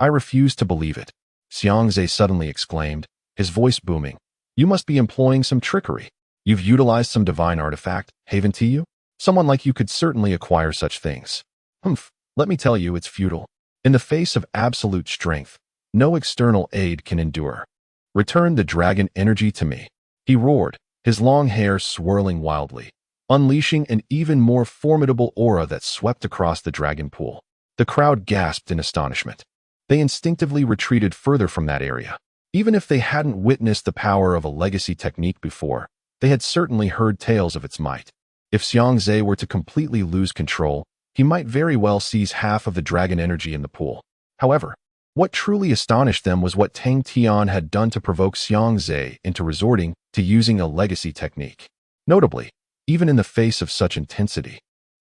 I refuse to believe it, Xiangz suddenly exclaimed, his voice booming. You must be employing some trickery. You've utilized some divine artifact, haven't you? Someone like you could certainly acquire such things. Humph, let me tell you it's futile. In the face of absolute strength, no external aid can endure. Return the dragon energy to me, he roared, his long hair swirling wildly, unleashing an even more formidable aura that swept across the dragon pool. The crowd gasped in astonishment. They instinctively retreated further from that area. Even if they hadn't witnessed the power of a legacy technique before, they had certainly heard tales of its might. If Xiangz were to completely lose control, he might very well seize half of the dragon energy in the pool. However, what truly astonished them was what Tang Tian had done to provoke Xiangz into resorting to using a legacy technique. Notably, even in the face of such intensity,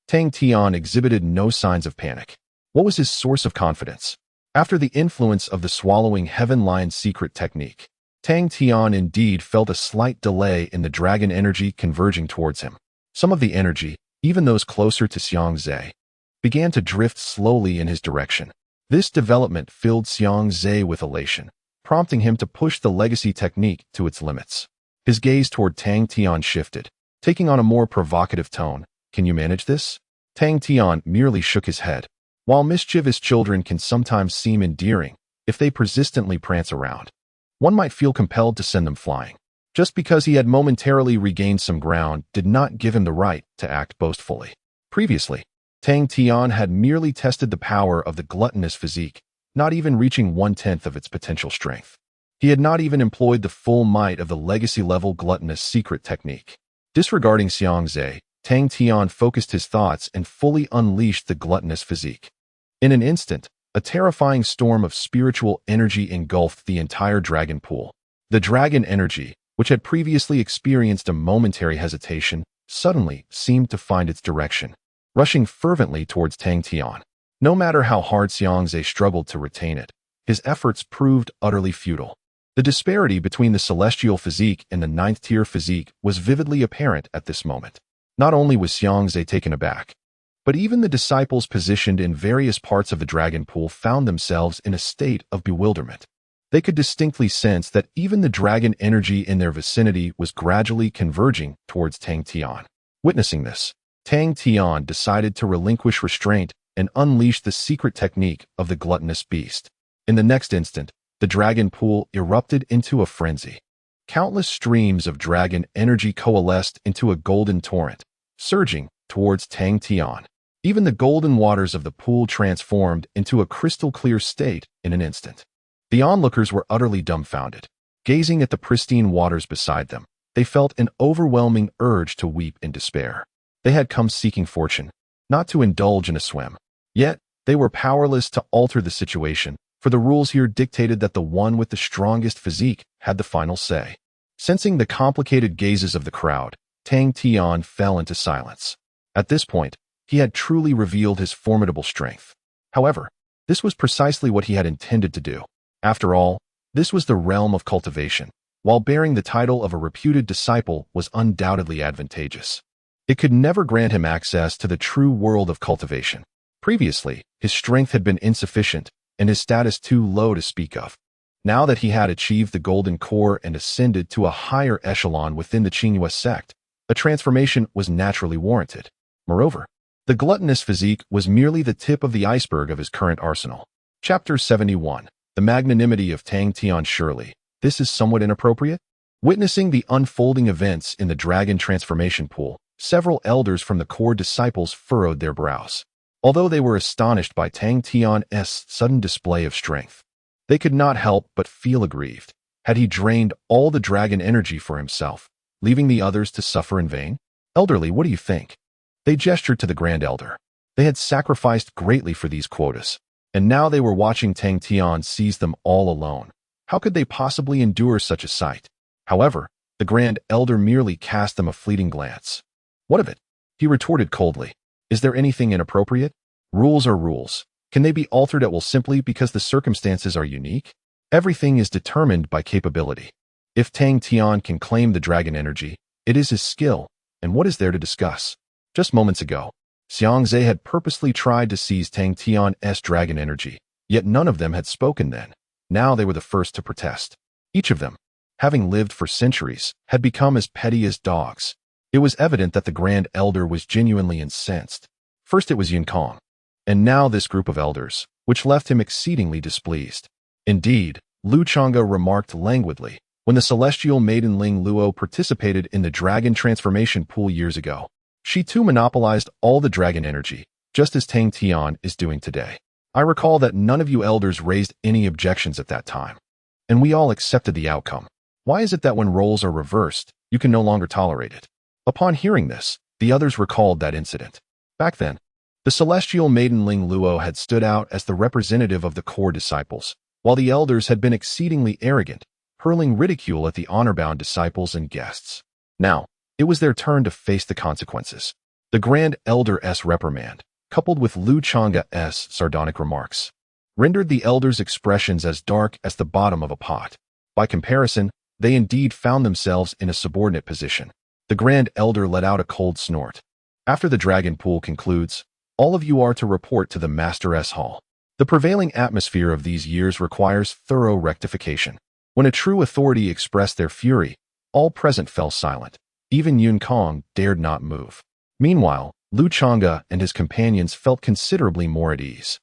Tang Tian exhibited no signs of panic. What was his source of confidence? After the influence of the swallowing heaven lion secret technique, Tang Tian indeed felt a slight delay in the dragon energy converging towards him. Some of the energy, even those closer to Xiangz, began to drift slowly in his direction. This development filled Xiangz with elation, prompting him to push the legacy technique to its limits. His gaze toward Tang Tian shifted, taking on a more provocative tone. Can you manage this? Tang Tian merely shook his head. While mischievous children can sometimes seem endearing, if they persistently prance around, one might feel compelled to send them flying. Just because he had momentarily regained some ground did not give him the right to act boastfully. Previously, Tang Tian had merely tested the power of the gluttonous physique, not even reaching 1/10 of its potential strength. He had not even employed the full might of the legacy-level gluttonous secret technique. Disregarding Xiangz, Tang Tian focused his thoughts and fully unleashed the gluttonous physique. In an instant, a terrifying storm of spiritual energy engulfed the entire dragon pool. The dragon energy, which had previously experienced a momentary hesitation, suddenly seemed to find its direction, rushing fervently towards Tang Tian. No matter how hard Xiangz struggled to retain it, his efforts proved utterly futile. The disparity between the celestial physique and the ninth-tier physique was vividly apparent at this moment. Not only was Xiangz taken aback, but even the disciples positioned in various parts of the dragon pool found themselves in a state of bewilderment. They could distinctly sense that even the dragon energy in their vicinity was gradually converging towards Tang Tian. Witnessing this, Tang Tian decided to relinquish restraint and unleash the secret technique of the gluttonous beast. In the next instant, the dragon pool erupted into a frenzy. Countless streams of dragon energy coalesced into a golden torrent, surging towards Tang Tian. Even the golden waters of the pool transformed into a crystal-clear state in an instant. The onlookers were utterly dumbfounded. Gazing at the pristine waters beside them, they felt an overwhelming urge to weep in despair. They had come seeking fortune, not to indulge in a swim. Yet, they were powerless to alter the situation, for the rules here dictated that the one with the strongest physique had the final say. Sensing the complicated gazes of the crowd, Tang Tian fell into silence. At this point, he had truly revealed his formidable strength. However, this was precisely what he had intended to do. After all, this was the realm of cultivation, while bearing the title of a reputed disciple was undoubtedly advantageous. It could never grant him access to the true world of cultivation. Previously, his strength had been insufficient, and his status too low to speak of. Now that he had achieved the golden core and ascended to a higher echelon within the Qinghua sect, a transformation was naturally warranted. Moreover, the gluttonous physique was merely the tip of the iceberg of his current arsenal. Chapter 71. The magnanimity of Tang Tian. Surely, this is somewhat inappropriate? Witnessing the unfolding events in the dragon transformation pool, several elders from the core disciples furrowed their brows. Although they were astonished by Tang Tian's sudden display of strength, they could not help but feel aggrieved. Had he drained all the dragon energy for himself, leaving the others to suffer in vain? Elderly, what do you think? They gestured to the Grand Elder. They had sacrificed greatly for these quotas, and now they were watching Tang Tian seize them all alone. How could they possibly endure such a sight? However, the Grand Elder merely cast them a fleeting glance. What of it? He retorted coldly. Is there anything inappropriate? Rules are rules. Can they be altered at will simply because the circumstances are unique? Everything is determined by capability. If Tang Tian can claim the dragon energy, it is his skill, and what is there to discuss? Just moments ago, Xiangz had purposely tried to seize Tang Tian's dragon energy, yet none of them had spoken then. Now they were the first to protest. Each of them, having lived for centuries, had become as petty as dogs. It was evident that the Grand Elder was genuinely incensed. First it was Yunкong, and now this group of elders, which left him exceedingly displeased. Indeed, Lu Chonga remarked languidly, when the celestial maiden Ling Luo participated in the dragon transformation pool years ago, she too monopolized all the dragon energy, just as Tang Tian is doing today. I recall that none of you elders raised any objections at that time, and we all accepted the outcome. Why is it that when roles are reversed, you can no longer tolerate it? Upon hearing this, the others recalled that incident. Back then, the celestial maiden Ling Luo had stood out as the representative of the core disciples, while the elders had been exceedingly arrogant, hurling ridicule at the honor-bound disciples and guests. Now, it was their turn to face the consequences. The Grand Elder's reprimand, coupled with Lu Chonga's sardonic remarks, rendered the elders' expressions as dark as the bottom of a pot. By comparison, they indeed found themselves in a subordinate position. The Grand Elder let out a cold snort. After the dragon pool concludes, all of you are to report to the Master's Hall. The prevailing atmosphere of these years requires thorough rectification. When a true authority expressed their fury, all present fell silent. Even Yunкong dared not move. Meanwhile, Lu Chonga and his companions felt considerably more at ease.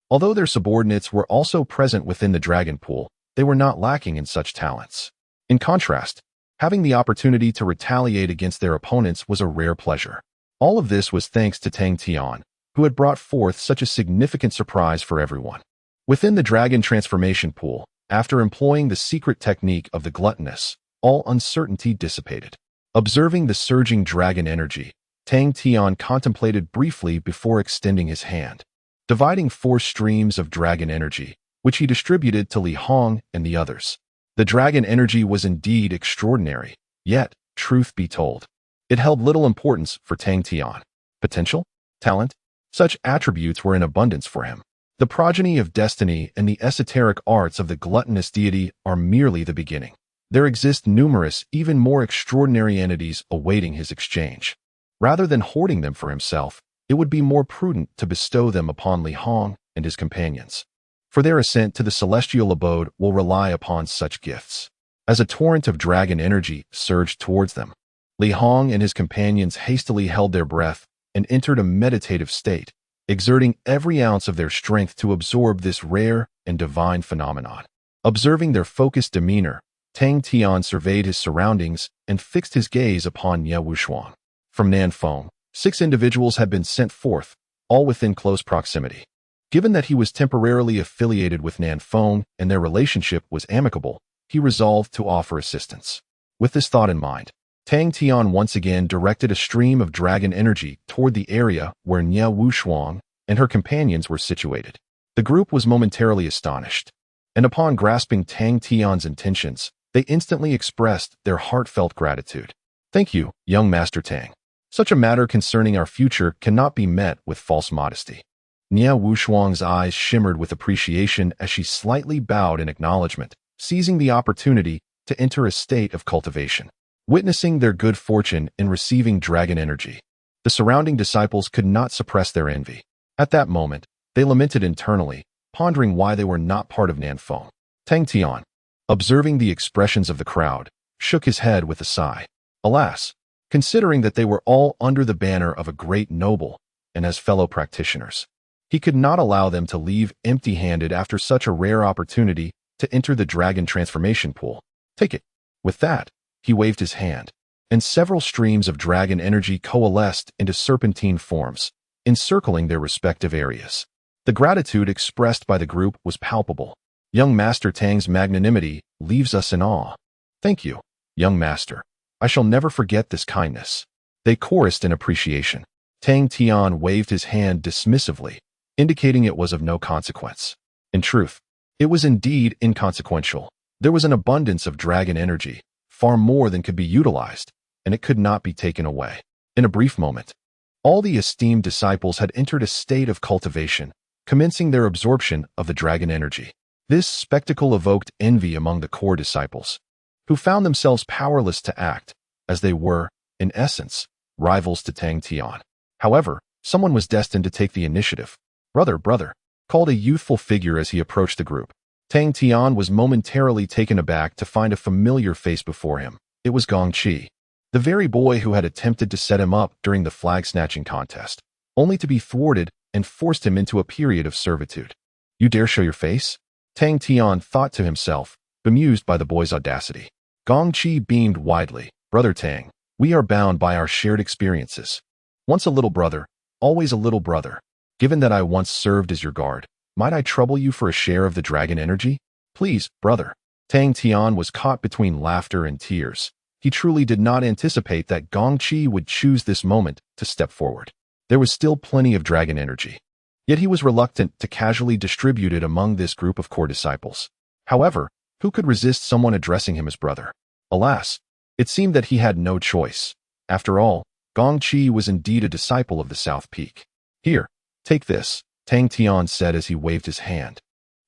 Although their subordinates were also present within the dragon pool, they were not lacking in such talents. In contrast, having the opportunity to retaliate against their opponents was a rare pleasure. All of this was thanks to Tang Tian, who had brought forth such a significant surprise for everyone. Within the dragon transformation pool, after employing the secret technique of the gluttonous, all uncertainty dissipated. Observing the surging dragon energy, Tang Tian contemplated briefly before extending his hand, dividing 4 streams of dragon energy, which he distributed to Li Hong and the others. The dragon energy was indeed extraordinary, yet, truth be told, it held little importance for Tang Tian. Potential? Talent? Such attributes were in abundance for him. The progeny of destiny and the esoteric arts of the gluttonous deity are merely the beginning. There exist numerous, even more extraordinary entities awaiting his exchange. Rather than hoarding them for himself, it would be more prudent to bestow them upon Li Hong and his companions. for their ascent to the celestial abode will rely upon such gifts. As a torrent of dragon energy surged towards them, Li Hong and his companions hastily held their breath and entered a meditative state, exerting every ounce of their strength to absorb this rare and divine phenomenon. Observing their focused demeanor, Tang Tian surveyed his surroundings and fixed his gaze upon Ye Wushuang. From Nanfeng, 6 individuals had been sent forth, all within close proximity. Given that he was temporarily affiliated with Nanfeng and their relationship was amicable, he resolved to offer assistance. With this thought in mind, Tang Tian once again directed a stream of dragon energy toward the area where Ye Wushuang and her companions were situated. The group was momentarily astonished, and upon grasping Tang Tian's intentions, they instantly expressed their heartfelt gratitude. Thank you, young Master Tang. Such a matter concerning our future cannot be met with false modesty. Ye Wushuang's eyes shimmered with appreciation as she slightly bowed in acknowledgement, seizing the opportunity to enter a state of cultivation. Witnessing their good fortune in receiving dragon energy, the surrounding disciples could not suppress their envy. At that moment, they lamented internally, pondering why they were not part of Nanfeng. Tang Tian, observing the expressions of the crowd, shook his head with a sigh. Alas, considering that they were all under the banner of a great noble and as fellow practitioners, he could not allow them to leave empty-handed after such a rare opportunity to enter the dragon transformation pool. Take it. With that, he waved his hand, and several streams of dragon energy coalesced into serpentine forms, encircling their respective areas. The gratitude expressed by the group was palpable. Young Master Tang's magnanimity leaves us in awe. Thank you, young master. I shall never forget this kindness. They chorused in appreciation. Tang Tian waved his hand dismissively, indicating it was of no consequence. In truth, it was indeed inconsequential. There was an abundance of dragon energy, far more than could be utilized, and it could not be taken away. In a brief moment, all the esteemed disciples had entered a state of cultivation, commencing their absorption of the dragon energy. This spectacle evoked envy among the core disciples, who found themselves powerless to act, as they were, in essence, rivals to Tang Tian. However, someone was destined to take the initiative. Brother, called a youthful figure as he approached the group. Tang Tian was momentarily taken aback to find a familiar face before him. It was Gong Qi, the very boy who had attempted to set him up during the flag-snatching contest, only to be thwarted and forced him into a period of servitude. You dare show your face? Tang Tian thought to himself, bemused by the boy's audacity. Gong Qi beamed widely. Brother Tang, we are bound by our shared experiences. Once a little brother, always a little brother. Given that I once served as your guard, might I trouble you for a share of the dragon energy? Please, brother. Tang Tian was caught between laughter and tears. He truly did not anticipate that Gong Qi would choose this moment to step forward. There was still plenty of dragon energy, yet he was reluctant to casually distribute it among this group of core disciples. However, who could resist someone addressing him as brother? Alas, it seemed that he had no choice. After all, Gong Qi was indeed a disciple of the South Peak. Here, take this, Tang Tian said as he waved his hand,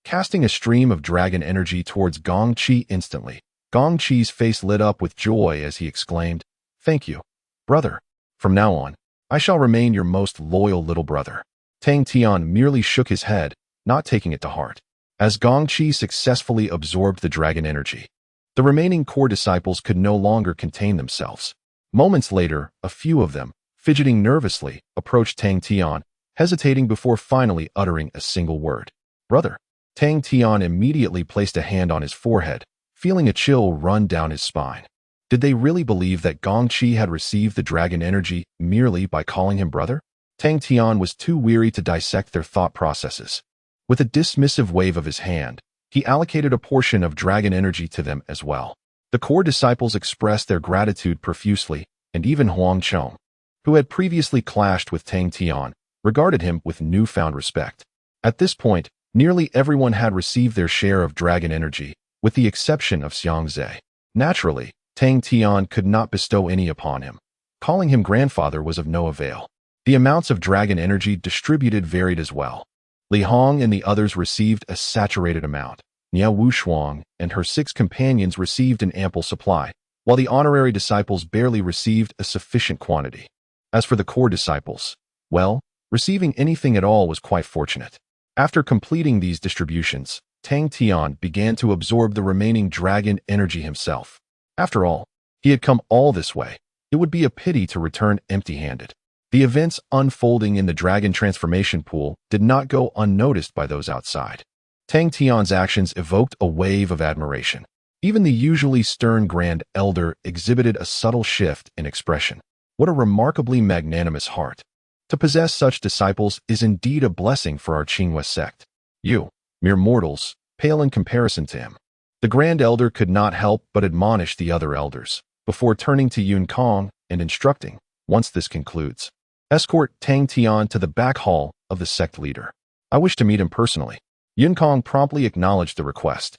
casting a stream of dragon energy towards Gong Qi instantly. Gong Qi's face lit up with joy as he exclaimed, Thank you, brother. From now on, I shall remain your most loyal little brother. Tang Tian merely shook his head, not taking it to heart. As Gong Qi successfully absorbed the dragon energy, the remaining core disciples could no longer contain themselves. Moments later, a few of them, fidgeting nervously, approached Tang Tian, hesitating before finally uttering a single word. Brother. Tang Tian immediately placed a hand on his forehead, feeling a chill run down his spine. Did they really believe that Gong Qi had received the dragon energy merely by calling him brother? Tang Tian was too weary to dissect their thought processes. With a dismissive wave of his hand, he allocated a portion of dragon energy to them as well. The core disciples expressed their gratitude profusely, and even Huang Chong, who had previously clashed with Tang Tian, regarded him with newfound respect. At this point, nearly everyone had received their share of dragon energy, with the exception of Xiangz. Naturally, Tang Tian could not bestow any upon him. Calling him grandfather was of no avail. The amounts of dragon energy distributed varied as well. Li Hong and the others received a saturated amount. Ye Wushuang and her 6 companions received an ample supply, while the honorary disciples barely received a sufficient quantity. As for the core disciples, well, receiving anything at all was quite fortunate. After completing these distributions, Tang Tian began to absorb the remaining dragon energy himself. After all, he had come all this way. It would be a pity to return empty-handed. The events unfolding in the dragon transformation pool did not go unnoticed by those outside. Tang Tian's actions evoked a wave of admiration. Even the usually stern Grand Elder exhibited a subtle shift in expression. What a remarkably magnanimous heart. To possess such disciples is indeed a blessing for our Qingwei sect. You, mere mortals, pale in comparison to him. The Grand Elder could not help but admonish the other elders, before turning to Yun Kong and instructing, once this concludes, escort Tang Tian to the back hall of the sect leader. I wish to meet him personally. Yun Kong promptly acknowledged the request.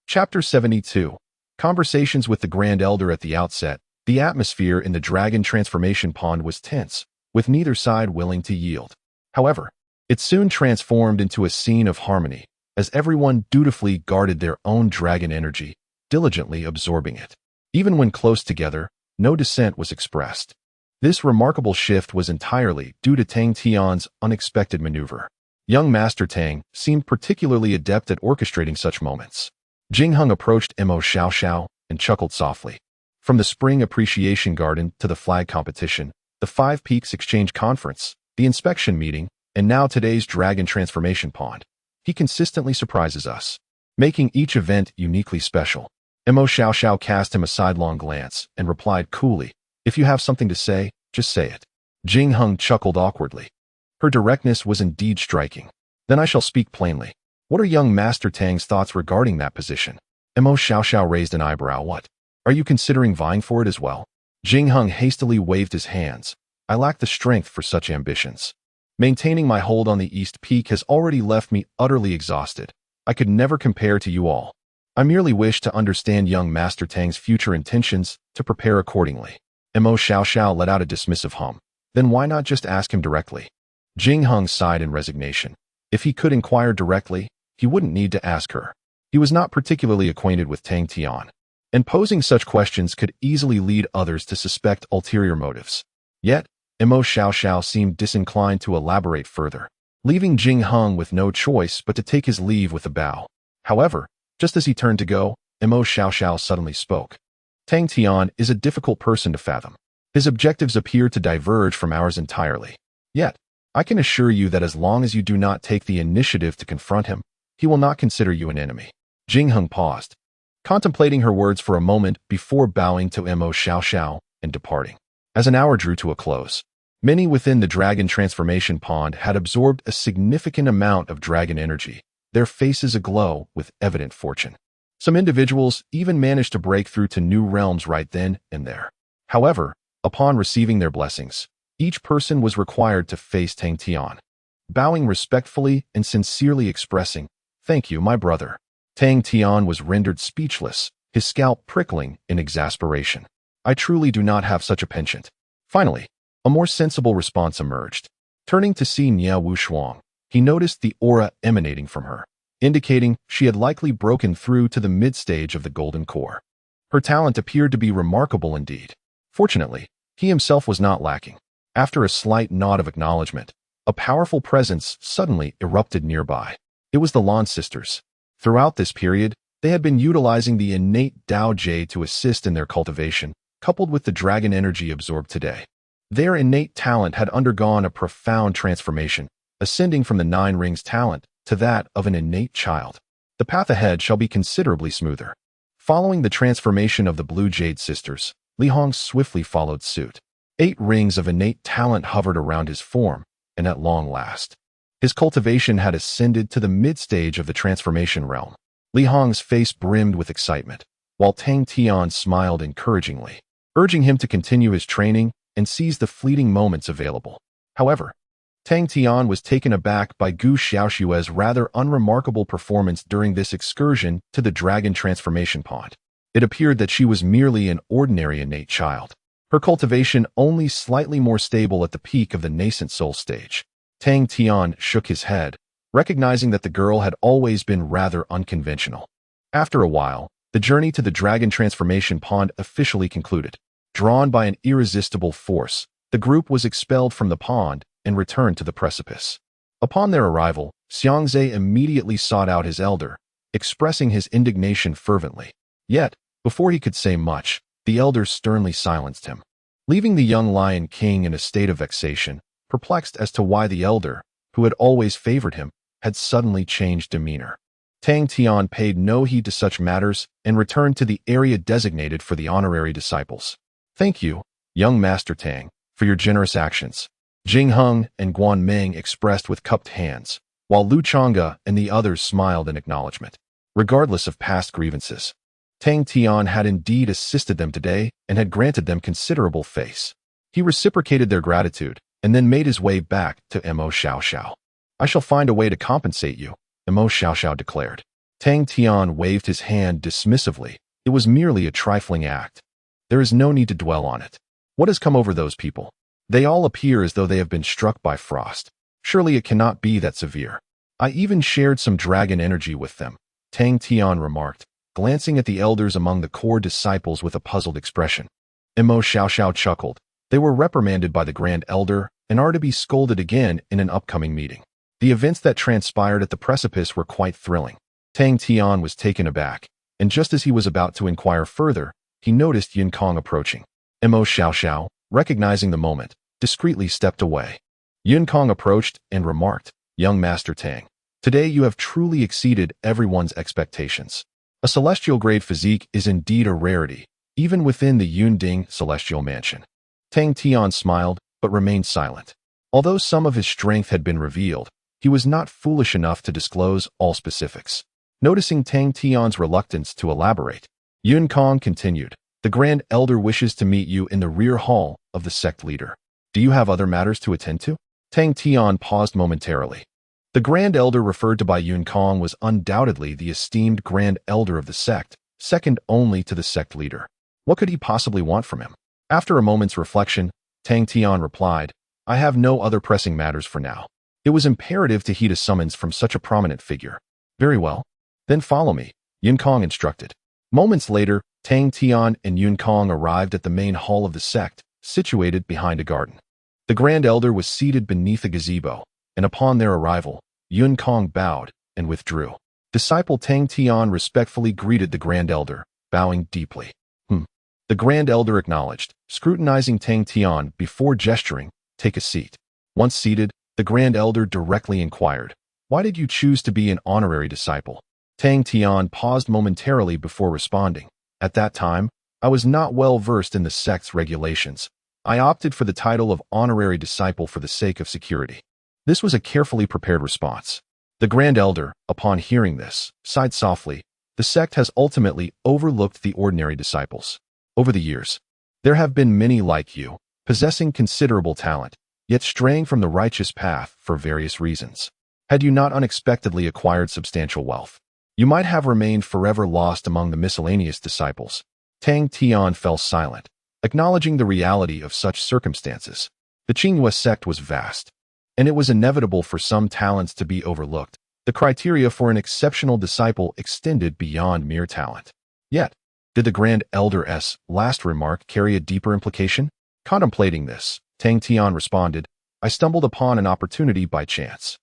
Chapter 72. Conversations with the Grand Elder. At the outset, the atmosphere in the dragon transformation pond was tense, with neither side willing to yield. However, it soon transformed into a scene of harmony, as everyone dutifully guarded their own dragon energy, diligently absorbing it. Even when close together, no dissent was expressed. This remarkable shift was entirely due to Tang Tian's unexpected maneuver. Young Master Tang seemed particularly adept at orchestrating such moments. Jingheng approached Emo Shia Shao and chuckled softly. From the Spring Appreciation Garden to the flag competition, the Five Peaks Exchange Conference, the inspection meeting, and now today's Dragon Transformation Pond, he consistently surprises us, making each event uniquely special. Emo Shia Shao cast him a sidelong glance and replied coolly, "If you have something to say, just say it." Jingheng chuckled awkwardly. Her directness was indeed striking. "Then I shall speak plainly. What are young Master Tang's thoughts regarding that position?" Emo Shia Shao raised an eyebrow. "What? Are you considering vying for it as well?" Jingheng hastily waved his hands. "I lack the strength for such ambitions. Maintaining my hold on the East Peak has already left me utterly exhausted. I could never compare to you all. I merely wish to understand young Master Tang's future intentions to prepare accordingly." Emo Shia Shao let out a dismissive hum. "Then why not just ask him directly?" Jingheng sighed in resignation. If he could inquire directly, he wouldn't need to ask her. He was not particularly acquainted with Tang Tian, and posing such questions could easily lead others to suspect ulterior motives. Yet, Emo Shia Shao seemed disinclined to elaborate further, leaving Jingheng with no choice but to take his leave with a bow. However, just as he turned to go, Emo Shia Shao suddenly spoke. "Tang Tian is a difficult person to fathom. His objectives appear to diverge from ours entirely. Yet, I can assure you that as long as you do not take the initiative to confront him, he will not consider you an enemy." Jingheng paused, contemplating her words for a moment before bowing to Emo Shia Shao and departing. As an hour drew to a close, many within the dragon transformation pond had absorbed a significant amount of dragon energy, their faces aglow with evident fortune. Some individuals even managed to break through to new realms right then and there. However, upon receiving their blessings, each person was required to face Tang Tian, bowing respectfully and sincerely expressing, "Thank you, my brother." Tang Tian was rendered speechless, his scalp prickling in exasperation. "I truly do not have such a penchant." Finally, a more sensible response emerged. Turning to see Nia Wushuang, he noticed the aura emanating from her, indicating she had likely broken through to the mid-stage of the golden core. Her talent appeared to be remarkable indeed. Fortunately, he himself was not lacking. After a slight nod of acknowledgement, a powerful presence suddenly erupted nearby. It was the Lan sisters. Throughout this period, they had been utilizing the innate Tao Jade to assist in their cultivation, coupled with the dragon energy absorbed today. Their innate talent had undergone a profound transformation, ascending from the Nine Rings talent to that of an innate child. The path ahead shall be considerably smoother. Following the transformation of the Blue Jade sisters, Li Hong swiftly followed suit. 8 rings of innate talent hovered around his form, and at long last, his cultivation had ascended to the mid-stage of the transformation realm. Li Hong's face brimmed with excitement, while Tang Tian smiled encouragingly, urging him to continue his training and seize the fleeting moments available. However, Tang Tian was taken aback by Gu Xiaoxue's rather unremarkable performance during this excursion to the dragon transformation pond. It appeared that she was merely an ordinary innate child, her cultivation only slightly more stable at the peak of the nascent soul stage. Tang Tian shook his head, recognizing that the girl had always been rather unconventional. After a while, the journey to the dragon transformation pond officially concluded. Drawn by an irresistible force, the group was expelled from the pond and returned to the precipice. Upon their arrival, Xiangz immediately sought out his elder, expressing his indignation fervently. Yet, before he could say much, the elder sternly silenced him, leaving the young Lion King in a state of vexation, perplexed as to why the elder, who had always favored him, had suddenly changed demeanor. Tang Tian paid no heed to such matters and returned to the area designated for the honorary disciples. Thank you, young Master Tang, for your generous actions, Jing Heng and Guan Meng expressed with cupped hands, while Lu Chonga and the others smiled in acknowledgement. Regardless of past grievances, Tang Tian had indeed assisted them today and had granted them considerable face. He reciprocated their gratitude and then made his way back to Emo Shia Shao. I shall find a way to compensate you, Emo Shia Shao declared. Tang Tian waved his hand dismissively. It was merely a trifling act. There is no need to dwell on it. What has come over those people? They all appear as though they have been struck by frost. Surely it cannot be that severe. I even shared some dragon energy with them, Tang Tian remarked, glancing at the elders among the core disciples with a puzzled expression. Emo Shia Shao chuckled. They were reprimanded by the Grand Elder and are to be scolded again in an upcoming meeting. The events that transpired at the precipice were quite thrilling. Tang Tian was taken aback, and just as he was about to inquire further, he noticed Yin Kong approaching. Emo Shia Shao, recognizing the moment, discreetly stepped away. Yin Kong approached and remarked, Young Master Tang, today you have truly exceeded everyone's expectations. A celestial-grade physique is indeed a rarity, even within the Yunding celestial mansion. Tang Tian smiled, but remained silent. Although some of his strength had been revealed, he was not foolish enough to disclose all specifics. Noticing Tang Tian's reluctance to elaborate, Yun Kong continued, The Grand Elder wishes to meet you in the rear hall of the sect leader. Do you have other matters to attend to? Tang Tian paused momentarily. The Grand Elder referred to by Yun Kong was undoubtedly the esteemed Grand Elder of the sect, second only to the sect leader. What could he possibly want from him? After a moment's reflection, Tang Tian replied, I have no other pressing matters for now. It was imperative to heed a summons from such a prominent figure. Very well. Then follow me, Yun Kong instructed. Moments later, Tang Tian and Yun Kong arrived at the main hall of the sect, situated behind a garden. The Grand Elder was seated beneath a gazebo, and upon their arrival, Yun Kong bowed and withdrew. Disciple Tang Tian respectfully greeted the Grand Elder, bowing deeply. The Grand Elder acknowledged, scrutinizing Tang Tian before gesturing, Take a seat. Once seated, the Grand Elder directly inquired, Why did you choose to be an honorary disciple? Tang Tian paused momentarily before responding. At that time, I was not well versed in the sect's regulations. I opted for the title of honorary disciple for the sake of security. This was a carefully prepared response. The Grand Elder, upon hearing this, sighed softly. The sect has ultimately overlooked the ordinary disciples. Over the years, there have been many like you, possessing considerable talent, yet straying from the righteous path for various reasons. Had you not unexpectedly acquired substantial wealth, you might have remained forever lost among the miscellaneous disciples. Tang Tian fell silent, acknowledging the reality of such circumstances. The Qinghua sect was vast, and it was inevitable for some talents to be overlooked. The criteria for an exceptional disciple extended beyond mere talent. Yet, did the Grand Elder's last remark carry a deeper implication? Contemplating this, Tang Tian responded, I stumbled upon an opportunity by chance.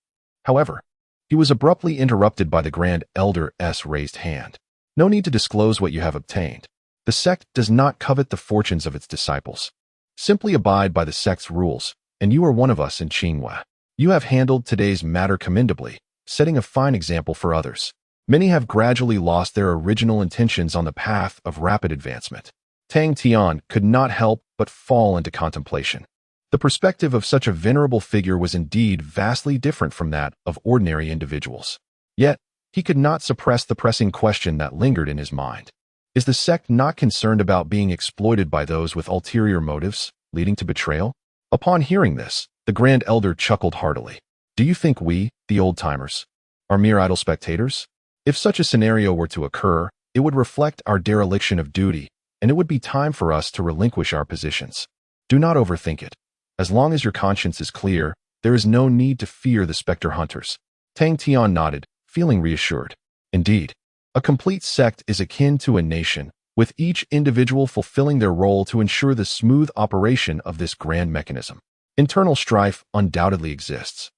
However, he was abruptly interrupted by the Grand Elder's raised hand. No need to disclose what you have obtained. The sect does not covet the fortunes of its disciples. Simply abide by the sect's rules, and you are one of us in Qinghua. You have handled today's matter commendably, setting a fine example for others. Many have gradually lost their original intentions on the path of rapid advancement. Tang Tian could not help but fall into contemplation. The perspective of such a venerable figure was indeed vastly different from that of ordinary individuals. Yet, he could not suppress the pressing question that lingered in his mind. Is the sect not concerned about being exploited by those with ulterior motives, leading to betrayal? Upon hearing this, the Grand Elder chuckled heartily. Do you think we, the old-timers, are mere idle spectators? If such a scenario were to occur, it would reflect our dereliction of duty, and it would be time for us to relinquish our positions. Do not overthink it. As long as your conscience is clear, there is no need to fear the specter hunters. Tang Tian nodded, feeling reassured. Indeed, a complete sect is akin to a nation, with each individual fulfilling their role to ensure the smooth operation of this grand mechanism. Internal strife undoubtedly exists,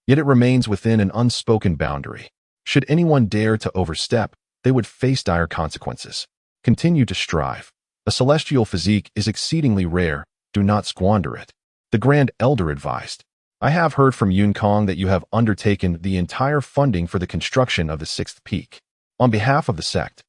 yet it remains within an unspoken boundary. Should anyone dare to overstep, they would face dire consequences. Continue to strive. A celestial physique is exceedingly rare. Do not squander it. The Grand Elder advised. I have heard from Yun Kong that you have undertaken the entire funding for the construction of the sixth peak. On behalf of the sect,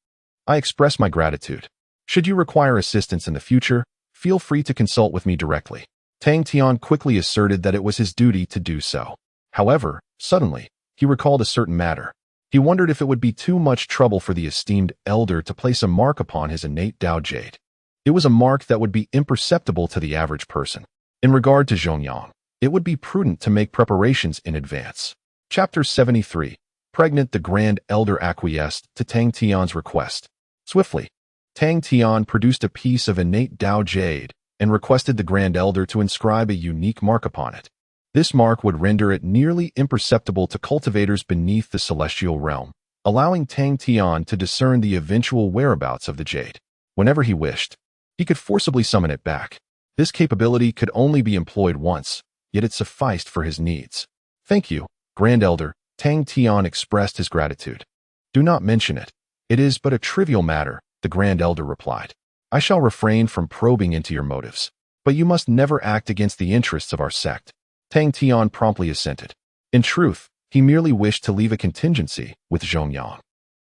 I express my gratitude. Should you require assistance in the future, feel free to consult with me directly. Tang Tian quickly asserted that it was his duty to do so. However, suddenly, he recalled a certain matter. He wondered if it would be too much trouble for the esteemed elder to place a mark upon his innate Tao Jade. It was a mark that would be imperceptible to the average person. In regard to Zhongyang, it would be prudent to make preparations in advance. Chapter 73. Pregnant. The Grand Elder acquiesced to Tang Tian's request. Swiftly, Tang Tian produced a piece of innate Tao Jade and requested the Grand Elder to inscribe a unique mark upon it. This mark would render it nearly imperceptible to cultivators beneath the celestial realm, allowing Tang Tian to discern the eventual whereabouts of the jade. Whenever he wished, he could forcibly summon it back. This capability could only be employed once, yet it sufficed for his needs. Thank you, Grand Elder. Tang Tian expressed his gratitude. Do not mention it. It is but a trivial matter, the Grand Elder replied. I shall refrain from probing into your motives, but you must never act against the interests of our sect. Tang Tian promptly assented. In truth, he merely wished to leave a contingency with Zhongyang.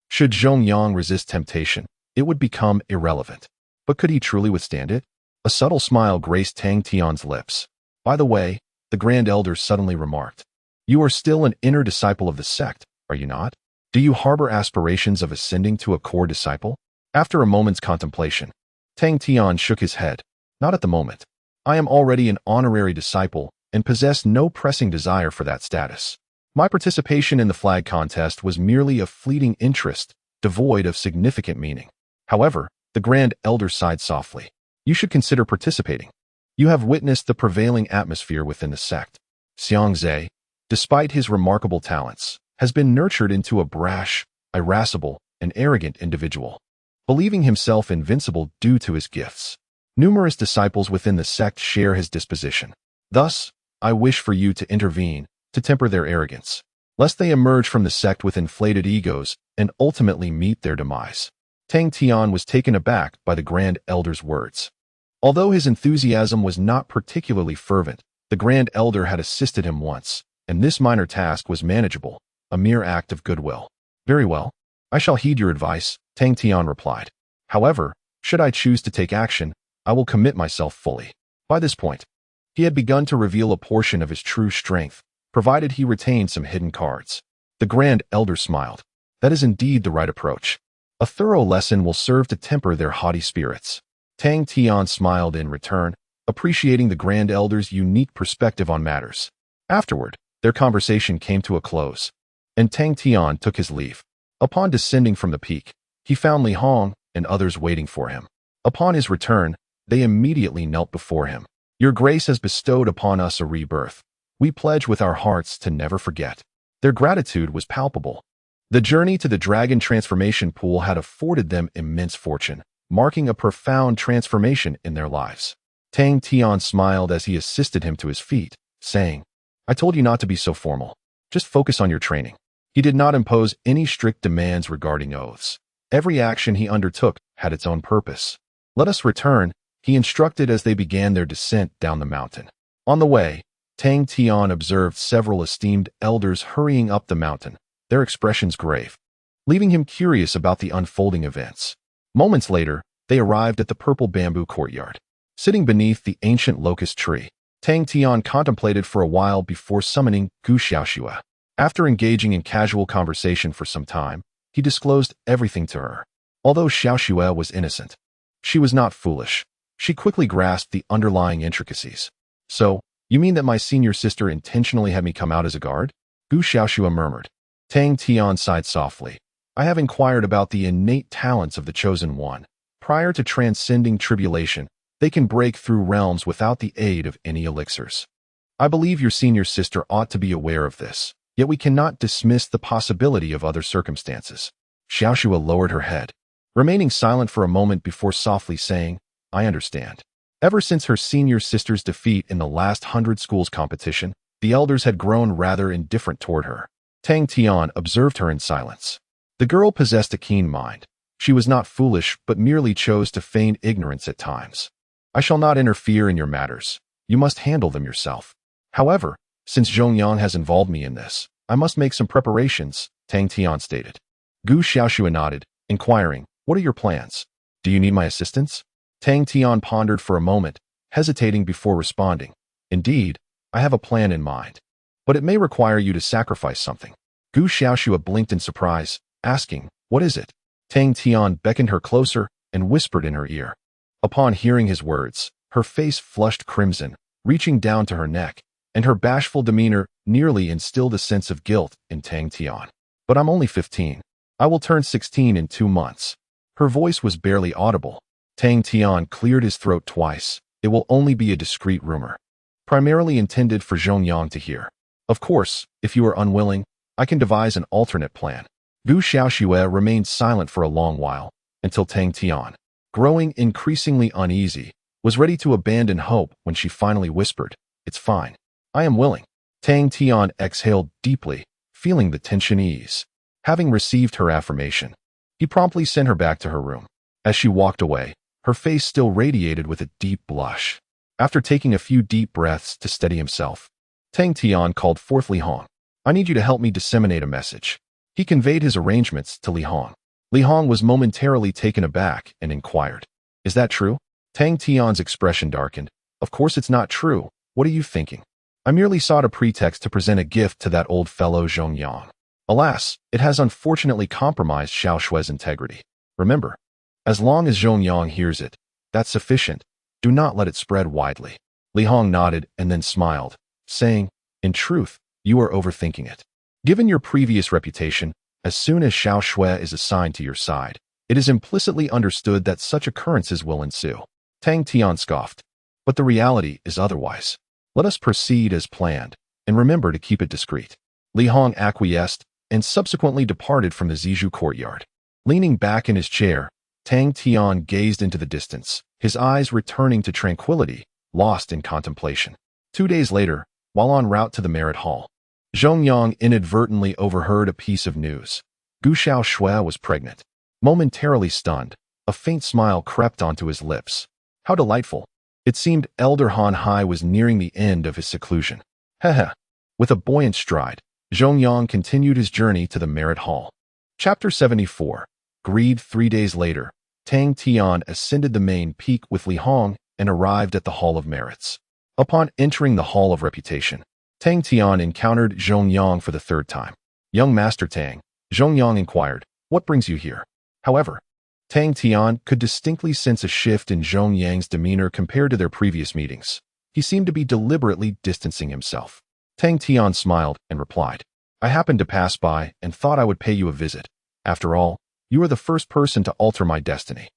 Should Zhongyang resist temptation, it would become irrelevant. But could he truly withstand it? A subtle smile graced Tang Tian's lips. By the way, the Grand Elder suddenly remarked, you are still an inner disciple of the sect, are you not? Do you harbor aspirations of ascending to a core disciple? After a moment's contemplation, Tang Tian shook his head. Not at the moment. I am already an honorary disciple and possess no pressing desire for that status. My participation in the flag contest was merely a fleeting interest, devoid of significant meaning. However, the Grand Elder sighed softly. You should consider participating. You have witnessed the prevailing atmosphere within the sect. Xiangz, despite his remarkable talents, has been nurtured into a brash, irascible, and arrogant individual, believing himself invincible due to his gifts. Numerous disciples within the sect share his disposition. Thus, I wish for you to intervene, to temper their arrogance, lest they emerge from the sect with inflated egos and ultimately meet their demise. Tang Tian was taken aback by the Grand Elder's words. Although his enthusiasm was not particularly fervent, the Grand Elder had assisted him once, and this minor task was manageable, a mere act of goodwill. Very well. I shall heed your advice, Tang Tian replied. However, should I choose to take action, I will commit myself fully. By this point, he had begun to reveal a portion of his true strength, provided he retained some hidden cards. The Grand Elder smiled. That is indeed the right approach. A thorough lesson will serve to temper their haughty spirits. Tang Tian smiled in return, appreciating the Grand Elder's unique perspective on matters. Afterward, their conversation came to a close, and Tang Tian took his leave. Upon descending from the peak, he found Li Hong and others waiting for him. Upon his return, they immediately knelt before him. Your grace has bestowed upon us a rebirth. We pledge with our hearts to never forget. Their gratitude was palpable. The journey to the dragon transformation pool had afforded them immense fortune, marking a profound transformation in their lives. Tang Tian smiled as he assisted him to his feet, saying, I told you not to be so formal. Just focus on your training. He did not impose any strict demands regarding oaths. Every action he undertook had its own purpose. Let us return, he instructed as they began their descent down the mountain. On the way, Tang Tian observed several esteemed elders hurrying up the mountain, their expressions grave, leaving him curious about the unfolding events. Moments later, they arrived at the purple bamboo courtyard. Sitting beneath the ancient locust tree, Tang Tian contemplated for a while before summoning Gu Xiaoxue. After engaging in casual conversation for some time, he disclosed everything to her. Although Xiaoxue was innocent, she was not foolish. She quickly grasped the underlying intricacies. So, you mean that my senior sister intentionally had me come out as a guard? Gu Xiaoxue murmured. Tang Tian sighed softly. I have inquired about the innate talents of the Chosen One. Prior to transcending tribulation, they can break through realms without the aid of any elixirs. I believe your senior sister ought to be aware of this, yet we cannot dismiss the possibility of other circumstances. Xiaoxue lowered her head, remaining silent for a moment before softly saying, I understand. Ever since her senior sister's defeat in the last 100 schools competition, The elders had grown rather indifferent toward her. Tang Tian observed her in silence. The girl possessed a keen mind. She was not foolish, but merely chose to feign ignorance at times. I shall not interfere in your matters. You must handle them yourself. However, since Zhongyang has involved me in this, I must make some preparations, Tang Tian stated. Gu Xiaoxue nodded, inquiring, what are your plans? Do you need my assistance? Tang Tian pondered for a moment, hesitating before responding. Indeed, I have a plan in mind. But it may require you to sacrifice something. Gu Xiaoxue blinked in surprise, asking, what is it? Tang Tian beckoned her closer and whispered in her ear. Upon hearing his words, her face flushed crimson, reaching down to her neck, and her bashful demeanor nearly instilled a sense of guilt in Tang Tian. But I'm only 15. I will turn 16 in 2 months. Her voice was barely audible. Tang Tian cleared his throat twice. It will only be a discreet rumor, primarily intended for Zhongyang to hear. Of course, if you are unwilling, I can devise an alternate plan. Gu Xiaoxue remained silent for a long while, until Tang Tian, growing increasingly uneasy, was ready to abandon hope when she finally whispered, it's fine. I am willing. Tang Tian exhaled deeply, feeling the tension ease. Having received her affirmation, he promptly sent her back to her room. As she walked away, her face still radiated with a deep blush. After taking a few deep breaths to steady himself, Tang Tian called forth Li Hong. I need you to help me disseminate a message. He conveyed his arrangements to Li Hong. Li Hong was momentarily taken aback and inquired, is that true? Tang Tian's expression darkened. Of course it's not true. What are you thinking? I merely sought a pretext to present a gift to that old fellow Zhongyang. Alas, it has unfortunately compromised Xiao Shue's integrity. Remember, as long as Zhongyang hears it, that's sufficient. Do not let it spread widely. Li Hong nodded and then smiled, saying, in truth, you are overthinking it. Given your previous reputation, as soon as Xiao Shue is assigned to your side, it is implicitly understood that such occurrences will ensue. Tang Tian scoffed. But the reality is otherwise. Let us proceed as planned, and remember to keep it discreet. Li Hong acquiesced, and subsequently departed from the Zijou courtyard. Leaning back in his chair, Tang Tian gazed into the distance, his eyes returning to tranquility, lost in contemplation. 2 days later, while en route to the Merit Hall, Zhongyang inadvertently overheard a piece of news. Gu Xiaoxue was pregnant. Momentarily stunned, a faint smile crept onto his lips. How delightful. It seemed Elder Han Hai was nearing the end of his seclusion. Heh. With a buoyant stride, Zhongyang continued his journey to the Merit Hall. Chapter 74. Greed. 3 days later, Tang Tian ascended the main peak with Li Hong and arrived at the Hall of Merits. Upon entering the Hall of Reputation, Tang Tian encountered Zhongyang for the 3rd time. Young Master Tang, Zhongyang inquired, what brings you here? However, Tang Tian could distinctly sense a shift in Zhongyang's demeanor compared to their previous meetings. He seemed to be deliberately distancing himself. Tang Tian smiled and replied, I happened to pass by and thought I would pay you a visit. After all, you are the first person to alter my destiny.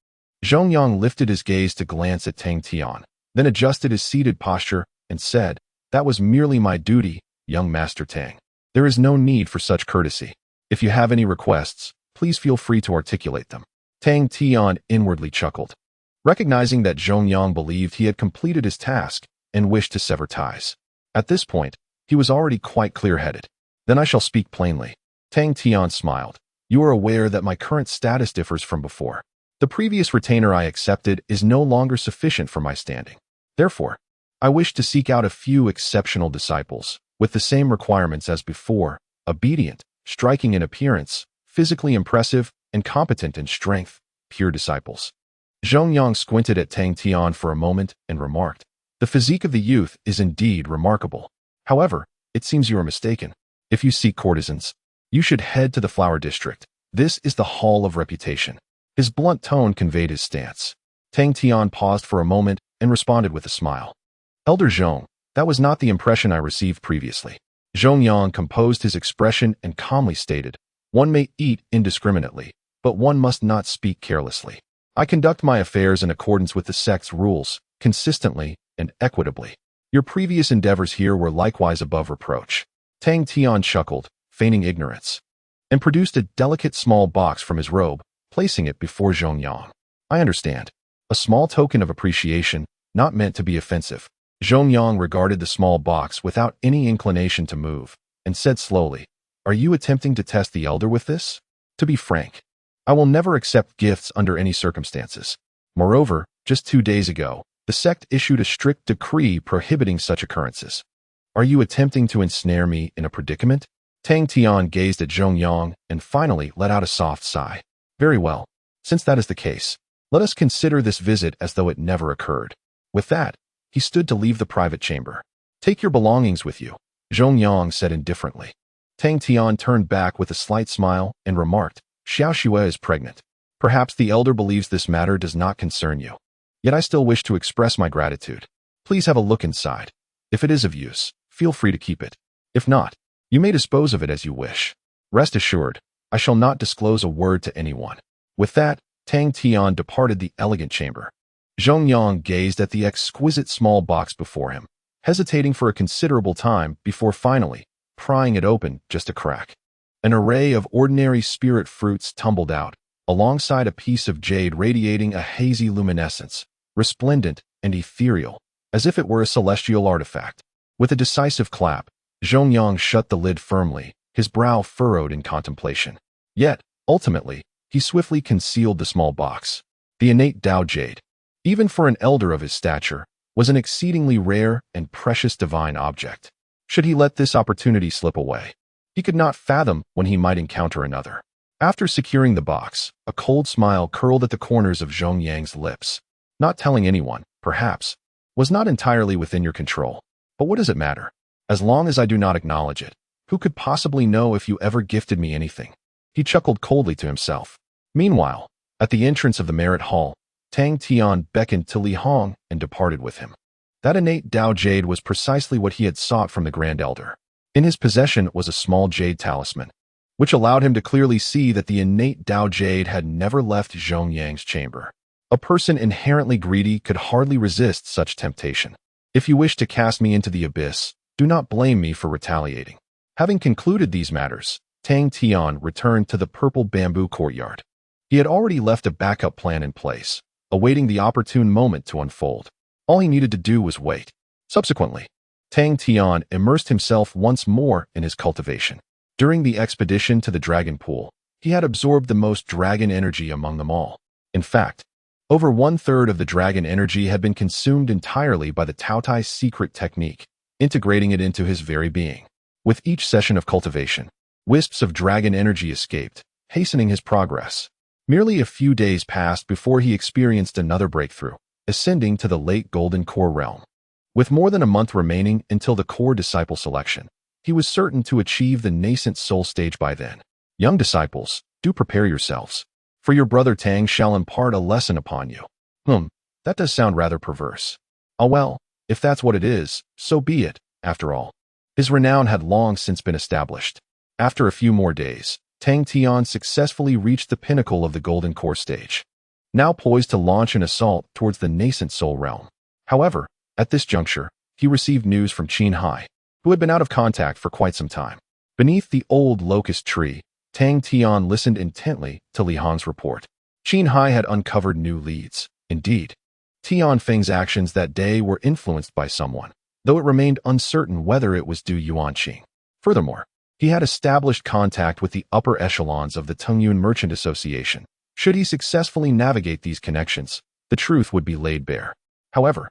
Zhongyang lifted his gaze to glance at Tang Tian, then adjusted his seated posture and said, that was merely my duty, young Master Tang. There is no need for such courtesy. If you have any requests, please feel free to articulate them. Tang Tian inwardly chuckled, recognizing that Zhongyang believed he had completed his task and wished to sever ties. At this point, he was already quite clear-headed. Then I shall speak plainly. Tang Tian smiled. You are aware that my current status differs from before. The previous retainer I accepted is no longer sufficient for my standing. Therefore, I wish to seek out a few exceptional disciples, with the same requirements as before, obedient, striking in appearance, physically impressive, and competent in strength, pure disciples. Zhongyang squinted at Tang Tian for a moment and remarked, the physique of the youth is indeed remarkable. However, it seems you are mistaken. If you seek courtesans, you should head to the Flower District. This is the Hall of Reputation. His blunt tone conveyed his stance. Tang Tian paused for a moment and responded with a smile. Elder Zhong, that was not the impression I received previously. Zhongyang composed his expression and calmly stated, one may eat indiscriminately, but one must not speak carelessly. I conduct my affairs in accordance with the sect's rules, consistently and equitably. Your previous endeavors here were likewise above reproach. Tang Tian chuckled, feigning ignorance, and produced a delicate small box from his robe, placing it before Zhongyang. I understand. A small token of appreciation, not meant to be offensive. Zhongyang regarded the small box without any inclination to move, and said slowly, "Are you attempting to test the elder with this? To be frank, I will never accept gifts under any circumstances. Moreover, just 2 days ago, the sect issued a strict decree prohibiting such occurrences. Are you attempting to ensnare me in a predicament?" Tang Tian gazed at Zhongyang and finally let out a soft sigh. "Very well. Since that is the case, let us consider this visit as though it never occurred." With that, he stood to leave the private chamber. "Take your belongings with you," Zhongyang said indifferently. Tang Tian turned back with a slight smile and remarked, "Xiao Xue is pregnant. Perhaps the elder believes this matter does not concern you. Yet I still wish to express my gratitude. Please have a look inside. If it is of use, feel free to keep it. If not, you may dispose of it as you wish. Rest assured, I shall not disclose a word to anyone." With that, Tang Tian departed the elegant chamber. Zhongyang gazed at the exquisite small box before him, hesitating for a considerable time before finally prying it open just a crack. An array of ordinary spirit fruits tumbled out, alongside a piece of jade radiating a hazy luminescence, resplendent and ethereal, as if it were a celestial artifact. With a decisive clap, Zhongyang shut the lid firmly, his brow furrowed in contemplation. Yet, ultimately, he swiftly concealed the small box. The innate Tao Jade, even for an elder of his stature, was an exceedingly rare and precious divine object. Should he let this opportunity slip away? He could not fathom when he might encounter another. After securing the box, a cold smile curled at the corners of Zhongyang's lips. "Not telling anyone, perhaps, was not entirely within your control. But what does it matter? As long as I do not acknowledge it, who could possibly know if you ever gifted me anything?" He chuckled coldly to himself. Meanwhile, at the entrance of the Merit Hall, Tang Tian beckoned to Li Hong and departed with him. That innate Tao Jade was precisely what he had sought from the Grand Elder. In his possession was a small jade talisman, which allowed him to clearly see that the innate Tao Jade had never left Zhongyang's chamber. A person inherently greedy could hardly resist such temptation. "If you wish to cast me into the abyss, do not blame me for retaliating." Having concluded these matters, Tang Tian returned to the purple bamboo courtyard. He had already left a backup plan in place, awaiting the opportune moment to unfold. All he needed to do was wait. Subsequently, Tang Tian immersed himself once more in his cultivation. During the expedition to the dragon pool, he had absorbed the most dragon energy among them all. In fact, over 1/3 of the dragon energy had been consumed entirely by the Taotai's secret technique, integrating it into his very being. With each session of cultivation, wisps of dragon energy escaped, hastening his progress. Merely a few days passed before he experienced another breakthrough, ascending to the late Golden Core realm. With more than a month remaining until the core disciple selection, he was certain to achieve the nascent soul stage by then. Young disciples, do prepare yourselves, for your brother Tang shall impart a lesson upon you. That does sound rather perverse. Ah well, if that's what it is, so be it, after all. His renown had long since been established. After a few more days, Tang Tian successfully reached the pinnacle of the Golden Core stage, now poised to launch an assault towards the nascent soul realm. However, at this juncture, he received news from Qin Hai, who had been out of contact for quite some time. Beneath the old locust tree, Tang Tian listened intently to Li Hong's report. Qin Hai had uncovered new leads. Indeed, Tian Feng's actions that day were influenced by someone, though it remained uncertain whether it was Du Yuanqing. Furthermore, he had established contact with the upper echelons of the Tengyun Merchant Association. Should he successfully navigate these connections, the truth would be laid bare. However,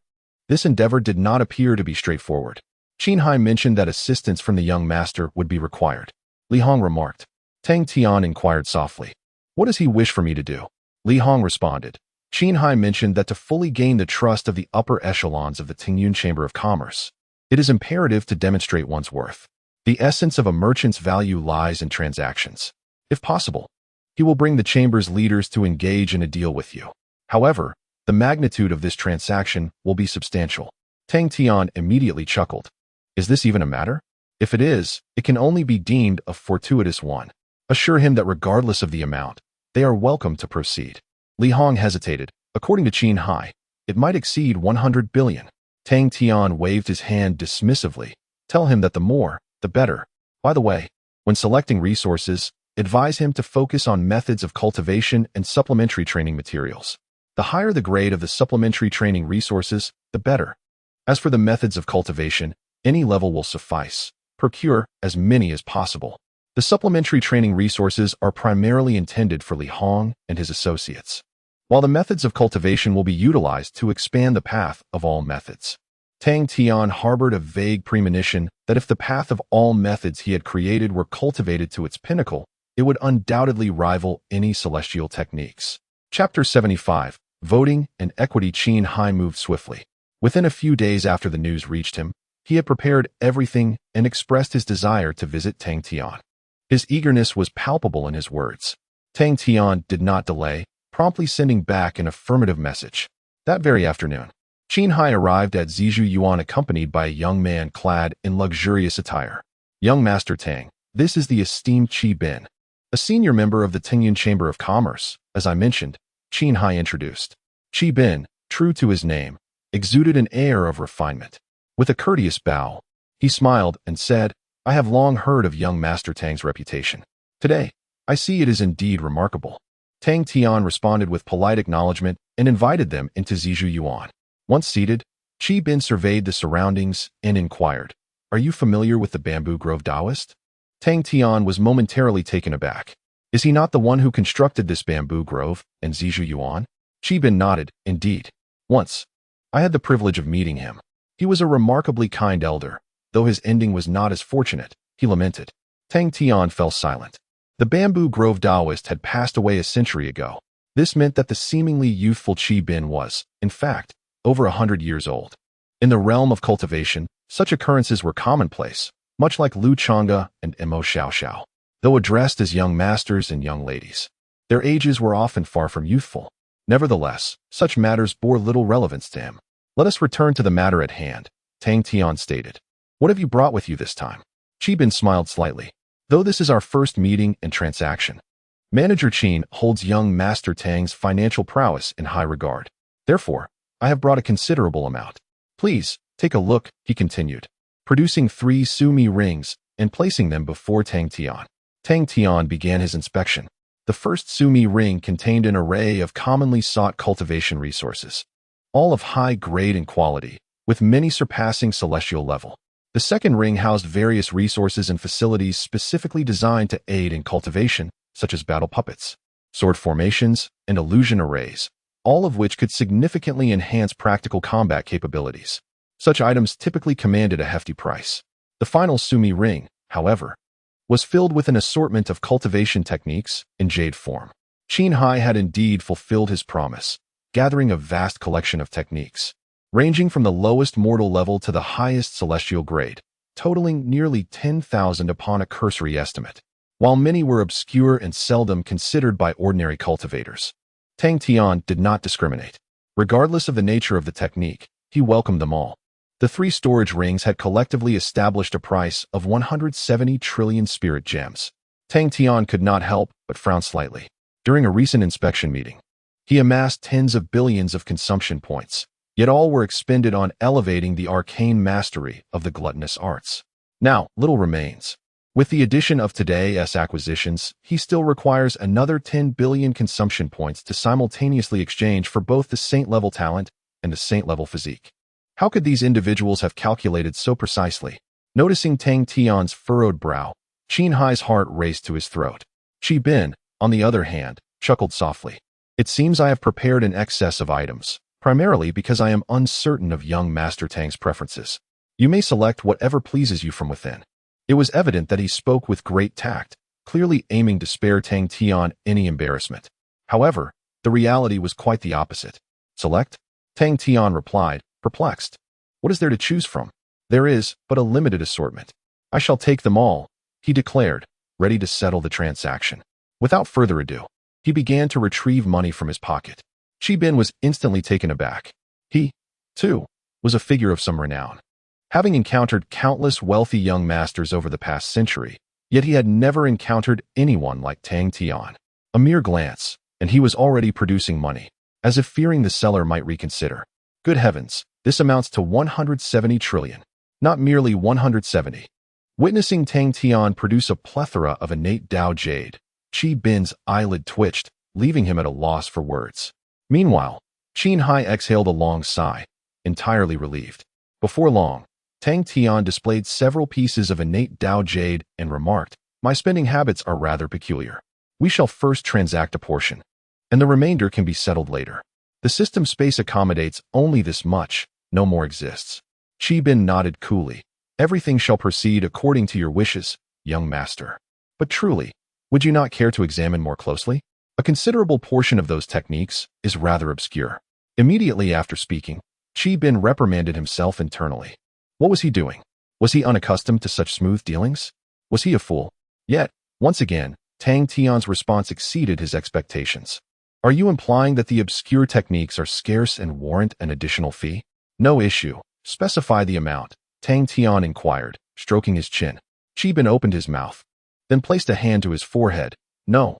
this endeavor did not appear to be straightforward. Qin Hai mentioned that assistance from the young master would be required. Li Hong remarked. Tang Tian inquired softly, "What does he wish for me to do?" Li Hong responded. Qin Hai mentioned that to fully gain the trust of the upper echelons of the Tengyun Chamber of Commerce, it is imperative to demonstrate one's worth. The essence of a merchant's value lies in transactions. If possible, he will bring the chamber's leaders to engage in a deal with you. However, the magnitude of this transaction will be substantial. Tang Tian immediately chuckled. Is this even a matter? If it is, it can only be deemed a fortuitous one. Assure him that regardless of the amount, they are welcome to proceed. Li Hong hesitated. According to Qin Hai, it might exceed 100 billion. Tang Tian waved his hand dismissively. Tell him that the more, the better. By the way, when selecting resources, advise him to focus on methods of cultivation and supplementary training materials. The higher the grade of the supplementary training resources, the better. As for the methods of cultivation, any level will suffice. Procure as many as possible. The supplementary training resources are primarily intended for Li Hong and his associates, while the methods of cultivation will be utilized to expand the path of all methods. Tang Tian harbored a vague premonition that if the path of all methods he had created were cultivated to its pinnacle, it would undoubtedly rival any celestial techniques. Chapter 75, Voting and Equity. Qin Hai moved swiftly. Within a few days after the news reached him, he had prepared everything and expressed his desire to visit Tang Tian. His eagerness was palpable in his words. Tang Tian did not delay, promptly sending back an affirmative message. That very afternoon, Qin Hai arrived at Zizhu Yuan accompanied by a young man clad in luxurious attire. Young Master Tang, this is the esteemed Qi Bin, a senior member of the Tingyun Chamber of Commerce, as I mentioned, Qin Hai introduced. Qi Bin, true to his name, exuded an air of refinement. With a courteous bow, he smiled and said, I have long heard of young Master Tang's reputation. Today, I see it is indeed remarkable. Tang Tian responded with polite acknowledgement and invited them into Zizhu Yuan. Once seated, Qi Bin surveyed the surroundings and inquired, Are you familiar with the Bamboo Grove Taoist? Tang Tian was momentarily taken aback. Is he not the one who constructed this bamboo grove in Zizhu Yuan? Qi Bin nodded, indeed. Once, I had the privilege of meeting him. He was a remarkably kind elder, though his ending was not as fortunate, he lamented. Tang Tian fell silent. The Bamboo Grove Taoist had passed away a century ago. This meant that the seemingly youthful Qi Bin was, in fact, over 100 years old. In the realm of cultivation, such occurrences were commonplace, much like Lu Chonga and Emo Shia Shao. Though addressed as young masters and young ladies, their ages were often far from youthful. Nevertheless, such matters bore little relevance to him. Let us return to the matter at hand, Tang Tian stated. What have you brought with you this time? Qi Bin smiled slightly. Though this is our first meeting and transaction, Manager Qin holds young Master Tang's financial prowess in high regard. Therefore, I have brought a considerable amount. Please, take a look, he continued, producing 3 sumi rings and placing them before Tang Tian. Tang Tian began his inspection. The first sumi ring contained an array of commonly sought cultivation resources, all of high grade and quality, with many surpassing celestial level. The second ring housed various resources and facilities specifically designed to aid in cultivation, such as battle puppets, sword formations, and illusion arrays, all of which could significantly enhance practical combat capabilities. Such items typically commanded a hefty price. The final sumi ring, however, was filled with an assortment of cultivation techniques in jade form. Qin Hai had indeed fulfilled his promise, gathering a vast collection of techniques, ranging from the lowest mortal level to the highest celestial grade, totaling nearly 10,000 upon a cursory estimate. While many were obscure and seldom considered by ordinary cultivators, Tang Tian did not discriminate. Regardless of the nature of the technique, he welcomed them all. The 3 storage rings had collectively established a price of 170 trillion spirit gems. Tang Tian could not help but frown slightly. During a recent inspection meeting, he amassed tens of billions of consumption points, yet all were expended on elevating the arcane mastery of the gluttonous arts. Now, little remains. With the addition of today's acquisitions, he still requires another 10 billion consumption points to simultaneously exchange for both the saint-level talent and the saint-level physique. How could these individuals have calculated so precisely? Noticing Tang Tian's furrowed brow, Qin Hai's heart raced to his throat. Qi Bin, on the other hand, chuckled softly. It seems I have prepared an excess of items, primarily because I am uncertain of young Master Tang's preferences. You may select whatever pleases you from within. It was evident that he spoke with great tact, clearly aiming to spare Tang Tian any embarrassment. However, the reality was quite the opposite. Select? Tang Tian replied, perplexed. What is there to choose from? There is but a limited assortment. I shall take them all, he declared, ready to settle the transaction. Without further ado, he began to retrieve money from his pocket. Qi Bin was instantly taken aback. He, too, was a figure of some renown. Having encountered countless wealthy young masters over the past century, yet he had never encountered anyone like Tang Tian. A mere glance, and he was already producing money, as if fearing the seller might reconsider. Good heavens, this amounts to 170 trillion, not merely 170. Witnessing Tang Tian produce a plethora of innate Tao jade, Qi Bin's eyelid twitched, leaving him at a loss for words. Meanwhile, Qin Hai exhaled a long sigh, entirely relieved. Before long, Tang Tian displayed several pieces of innate Dao Jade and remarked, "My spending habits are rather peculiar. We shall first transact a portion, and the remainder can be settled later. The system space accommodates only this much, no more exists." Qi Bin nodded coolly. "Everything shall proceed according to your wishes, young master. But truly, would you not care to examine more closely? A considerable portion of those techniques is rather obscure." Immediately after speaking, Qi Bin reprimanded himself internally. What was he doing? Was he unaccustomed to such smooth dealings? Was he a fool? Yet, once again, Tang Tian's response exceeded his expectations. "Are you implying that the obscure techniques are scarce and warrant an additional fee?" "No issue. Specify the amount," Tang Tian inquired, stroking his chin. Qi Bin opened his mouth, then placed a hand to his forehead. No,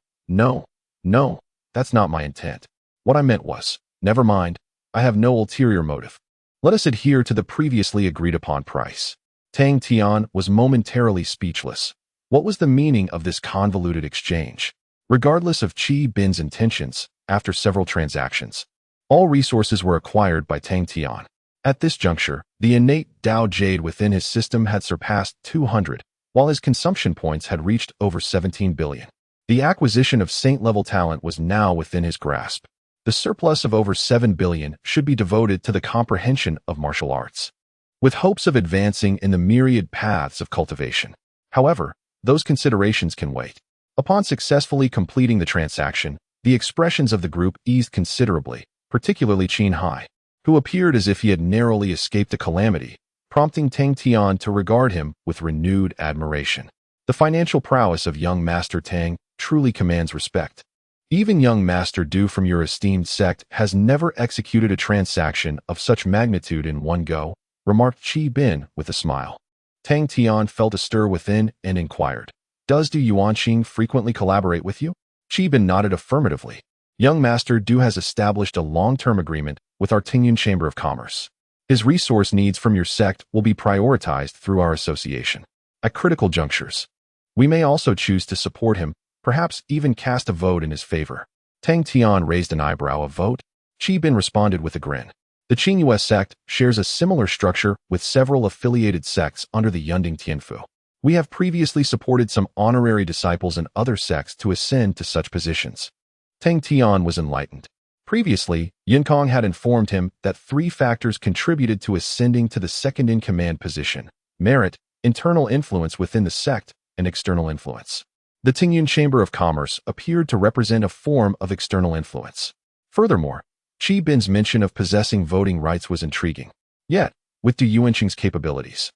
that's not my intent. What I meant was, never mind, I have no ulterior motive. Let us adhere to the previously agreed upon price." Tang Tian was momentarily speechless. What was the meaning of this convoluted exchange? Regardless of Qi Bin's intentions, after several transactions, all resources were acquired by Tang Tian. At this juncture, the innate Dao Jade within his system had surpassed 200, while his consumption points had reached over 17 billion. The acquisition of saint-level talent was now within his grasp. The surplus of over 7 billion should be devoted to the comprehension of martial arts, with hopes of advancing in the myriad paths of cultivation. However, those considerations can wait. Upon successfully completing the transaction, the expressions of the group eased considerably, particularly Qin Hai, who appeared as if he had narrowly escaped a calamity, prompting Tang Tian to regard him with renewed admiration. The financial prowess of young Master Tang truly commands respect. Even young Master Du from your esteemed sect has never executed a transaction of such magnitude in one go, remarked Qi Bin with a smile. Tang Tian felt a stir within and inquired, "Does Du Yuanqing frequently collaborate with you?" Qi Bin nodded affirmatively. "Young Master Du has established a long-term agreement with our Tingyun Chamber of Commerce. His resource needs from your sect will be prioritized through our association. At critical junctures, we may also choose to support him, perhaps even cast a vote in his favor." Tang Tian raised an eyebrow. "A vote?" Qi Bin responded with a grin. The Qingyue sect shares a similar structure with several affiliated sects under the Yunding Tianfu. We have previously supported some honorary disciples in other sects to ascend to such positions. Tang Tian was enlightened. Previously, Yinkong had informed him that 3 factors contributed to ascending to the second-in-command position: merit, internal influence within the sect, and external influence. The Tingyun Chamber of Commerce appeared to represent a form of external influence. Furthermore, Qi Bin's mention of possessing voting rights was intriguing. Yet, with Du Yuanqing's capabilities,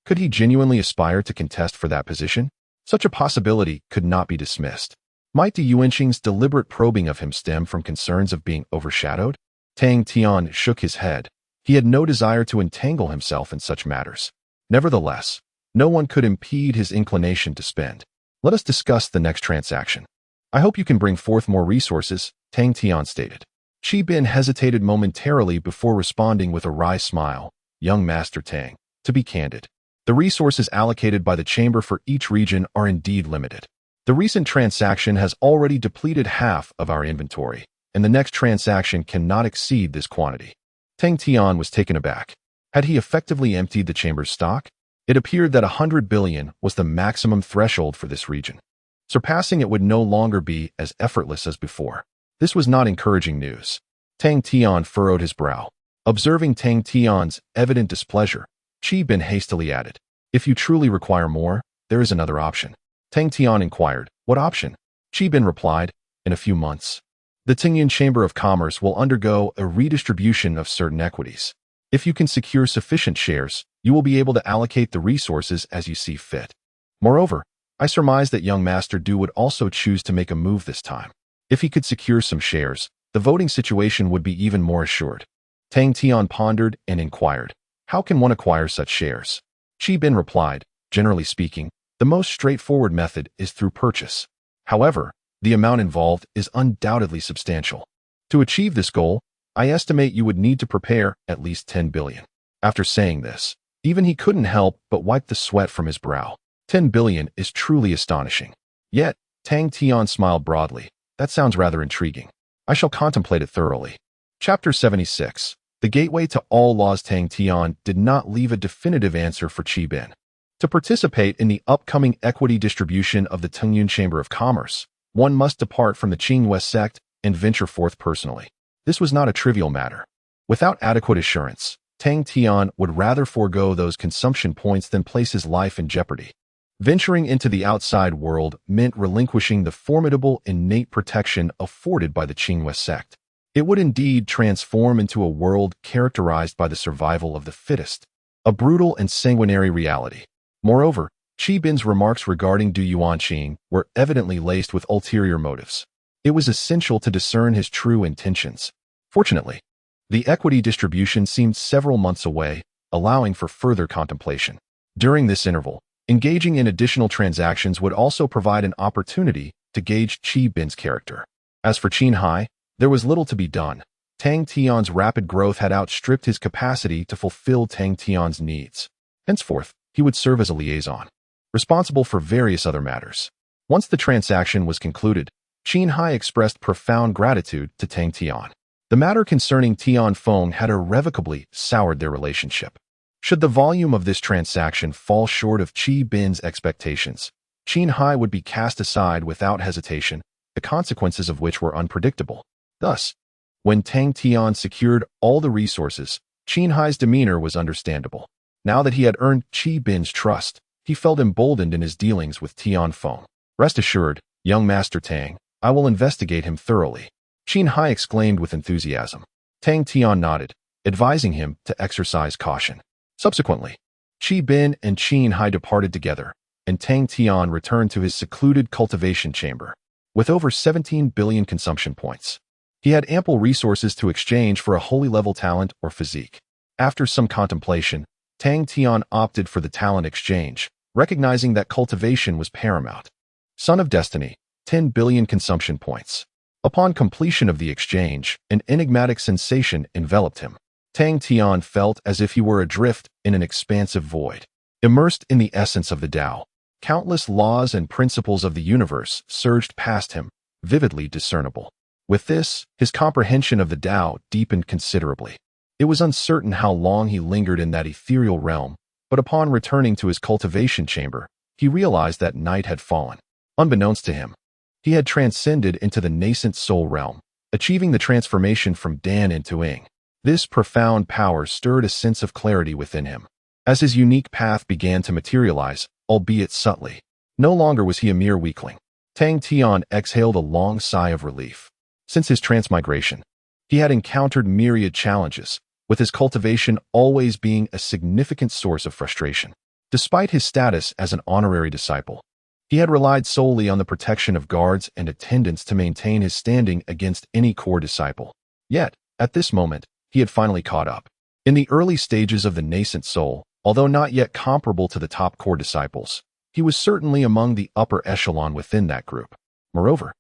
could he genuinely aspire to contest for that position? Such a possibility could not be dismissed. Might Du Yuanqing's deliberate probing of him stem from concerns of being overshadowed? Tang Tian shook his head. He had no desire to entangle himself in such matters. Nevertheless, no one could impede his inclination to spend. "Let us discuss the next transaction. I hope you can bring forth more resources," Tang Tian stated. Qi Bin hesitated momentarily before responding with a wry smile. "Young Master Tang, to be candid, the resources allocated by the chamber for each region are indeed limited. The recent transaction has already depleted half of our inventory, and the next transaction cannot exceed this quantity." Tang Tian was taken aback. Had he effectively emptied the chamber's stock? It appeared that 100 billion was the maximum threshold for this region. Surpassing it would no longer be as effortless as before. This was not encouraging news. Tang Tian furrowed his brow. Observing Tang Tian's evident displeasure, Qi Bin hastily added, "If you truly require more, there is another option." Tang Tian inquired, "What option?" Qi Bin replied, "In a few months, the Tingyun Chamber of Commerce will undergo a redistribution of certain equities. If you can secure sufficient shares, you will be able to allocate the resources as you see fit. Moreover, I surmise that young Master Du would also choose to make a move this time. If he could secure some shares, the voting situation would be even more assured." Tang Tian pondered and inquired, "How can one acquire such shares?" Qi Bin replied, "Generally speaking, the most straightforward method is through purchase. However, the amount involved is undoubtedly substantial. To achieve this goal, I estimate you would need to prepare at least 10 billion. After saying this, even he couldn't help but wipe the sweat from his brow. 10 billion is truly astonishing. Yet, Tang Tian smiled broadly. "That sounds rather intriguing. I shall contemplate it thoroughly." Chapter 76. The gateway to all laws Tang Tian did not leave a definitive answer for Qi Bin. To participate in the upcoming equity distribution of the Tengyun Chamber of Commerce, one must depart from the Qing sect and venture forth personally. This was not a trivial matter. Without adequate assurance, Tang Tian would rather forego those consumption points than place his life in jeopardy. Venturing into the outside world meant relinquishing the formidable innate protection afforded by the Qing sect. It would indeed transform into a world characterized by the survival of the fittest, a brutal and sanguinary reality. Moreover, Qi Bin's remarks regarding Du Yuanqing were evidently laced with ulterior motives. It was essential to discern his true intentions. Fortunately, the equity distribution seemed several months away, allowing for further contemplation. During this interval, engaging in additional transactions would also provide an opportunity to gauge Qi Bin's character. As for Qin Hai, there was little to be done. Tang Tian's rapid growth had outstripped his capacity to fulfill Tang Tian's needs. Henceforth, he would serve as a liaison, responsible for various other matters. Once the transaction was concluded, Qin Hai expressed profound gratitude to Tang Tian. The matter concerning Tian Feng had irrevocably soured their relationship. Should the volume of this transaction fall short of Qi Bin's expectations, Qin Hai would be cast aside without hesitation, the consequences of which were unpredictable. Thus, when Tang Tian secured all the resources, Qin Hai's demeanor was understandable. Now that he had earned Qi Bin's trust, he felt emboldened in his dealings with Tian Feng. Rest assured, young Master Tang, I will investigate him thoroughly, Qin Hai exclaimed with enthusiasm. Tang Tian nodded, advising him to exercise caution. Subsequently, Qi Bin and Qin Hai departed together, and Tang Tian returned to his secluded cultivation chamber. With over 17 billion consumption points, he had ample resources to exchange for a holy level talent or physique. After some contemplation, Tang Tian opted for the talent exchange, recognizing that cultivation was paramount. Son of Destiny, 10 billion consumption points. Upon completion of the exchange, an enigmatic sensation enveloped him. Tang Tian felt as if he were adrift in an expansive void. Immersed in the essence of the Tao, countless laws and principles of the universe surged past him, vividly discernible. With this, his comprehension of the Tao deepened considerably. It was uncertain how long he lingered in that ethereal realm, but upon returning to his cultivation chamber, he realized that night had fallen. Unbeknownst to him, he had transcended into the nascent soul realm, achieving the transformation from Dan into Ing. This profound power stirred a sense of clarity within him. As his unique path began to materialize, albeit subtly, no longer was he a mere weakling. Tang Tian exhaled a long sigh of relief. Since his transmigration, he had encountered myriad challenges, with his cultivation always being a significant source of frustration. Despite his status as an honorary disciple, he had relied solely on the protection of guards and attendants to maintain his standing against any core disciple. Yet, at this moment, he had finally caught up. In the early stages of the nascent soul, although not yet comparable to the top core disciples, he was certainly among the upper echelon within that group. Moreover,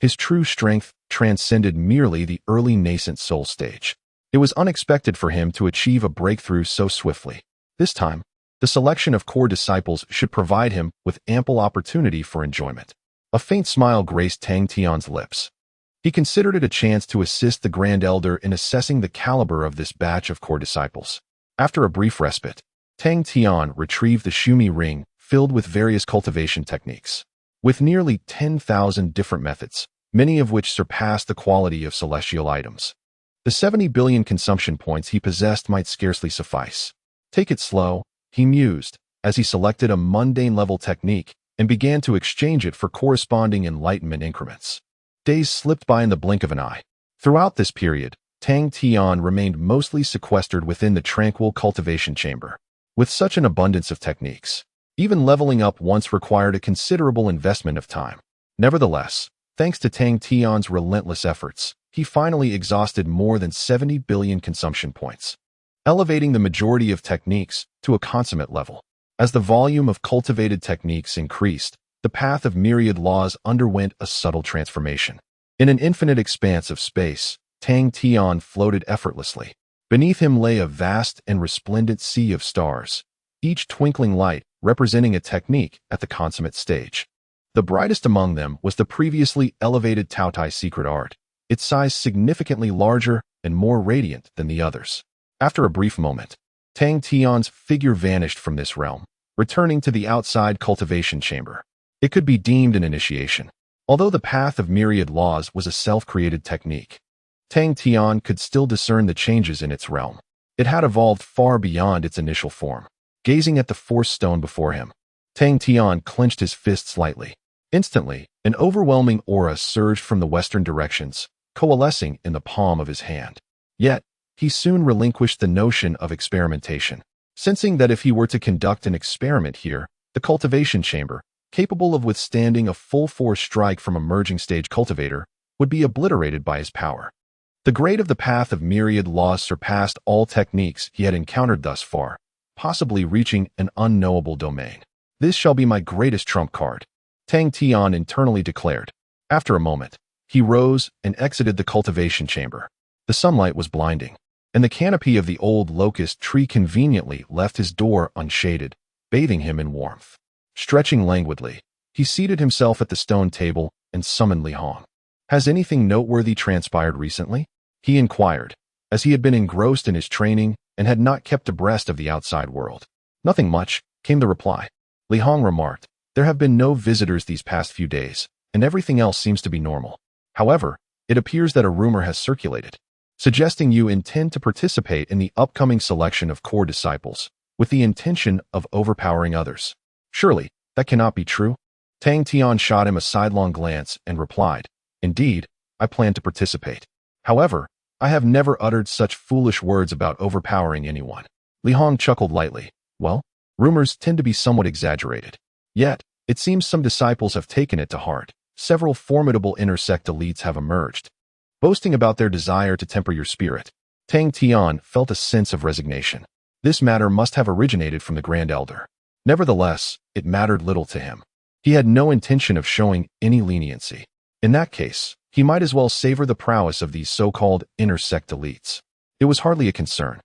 his true strength transcended merely the early nascent soul stage. It was unexpected for him to achieve a breakthrough so swiftly. This time, the selection of core disciples should provide him with ample opportunity for enjoyment. A faint smile graced Tang Tian's lips. He considered it a chance to assist the Grand Elder in assessing the caliber of this batch of core disciples. After a brief respite, Tang Tian retrieved the Shumi ring filled with various cultivation techniques. With nearly 10,000 different methods, many of which surpassed the quality of celestial items, the 70 billion consumption points he possessed might scarcely suffice. Take it slow, he mused, as he selected a mundane level technique and began to exchange it for corresponding enlightenment increments. Days slipped by in the blink of an eye. Throughout this period, Tang Tian remained mostly sequestered within the tranquil cultivation chamber. With such an abundance of techniques, even leveling up once required a considerable investment of time. Nevertheless, thanks to Tang Tian's relentless efforts, he finally exhausted more than 70 billion consumption points, elevating the majority of techniques to a consummate level. As the volume of cultivated techniques increased, the path of myriad laws underwent a subtle transformation. In an infinite expanse of space, Tang Tian floated effortlessly. Beneath him lay a vast and resplendent sea of stars, each twinkling light representing a technique at the consummate stage. The brightest among them was the previously elevated Taotai secret art, its size significantly larger and more radiant than the others. After a brief moment, Tang Tian's figure vanished from this realm, returning to the outside cultivation chamber. It could be deemed an initiation. Although the path of myriad laws was a self-created technique, Tang Tian could still discern the changes in its realm. It had evolved far beyond its initial form. Gazing at the force stone before him, Tang Tian clenched his fists lightly. Instantly, an overwhelming aura surged from the western directions, coalescing in the palm of his hand. Yet, he soon relinquished the notion of experimentation, sensing that if he were to conduct an experiment here, the cultivation chamber, capable of withstanding a full-force strike from a merging stage cultivator, would be obliterated by his power. The grade of the path of myriad laws surpassed all techniques he had encountered thus far, possibly reaching an unknowable domain. This shall be my greatest trump card, Tang Tian internally declared. After a moment, he rose and exited the cultivation chamber. The sunlight was blinding, and the canopy of the old locust tree conveniently left his door unshaded, bathing him in warmth. Stretching languidly, he seated himself at the stone table and summoned Li Hong. "Has anything noteworthy transpired recently?" he inquired, as he had been engrossed in his training and had not kept abreast of the outside world. "Nothing much," came the reply. Li Hong remarked, "There have been no visitors these past few days, and everything else seems to be normal. However, it appears that a rumor has circulated, suggesting you intend to participate in the upcoming selection of core disciples, with the intention of overpowering others. Surely, that cannot be true?" Tang Tian shot him a sidelong glance and replied, "Indeed, I plan to participate. However, I have never uttered such foolish words about overpowering anyone." Li Hong chuckled lightly. "Well, rumors tend to be somewhat exaggerated. Yet, it seems some disciples have taken it to heart. Several formidable intersect elites have emerged, boasting about their desire to temper your spirit." Tang Tian felt a sense of resignation. This matter must have originated from the Grand Elder. Nevertheless, it mattered little to him. He had no intention of showing any leniency. In that case, he might as well savor the prowess of these so-called intersect elites. It was hardly a concern.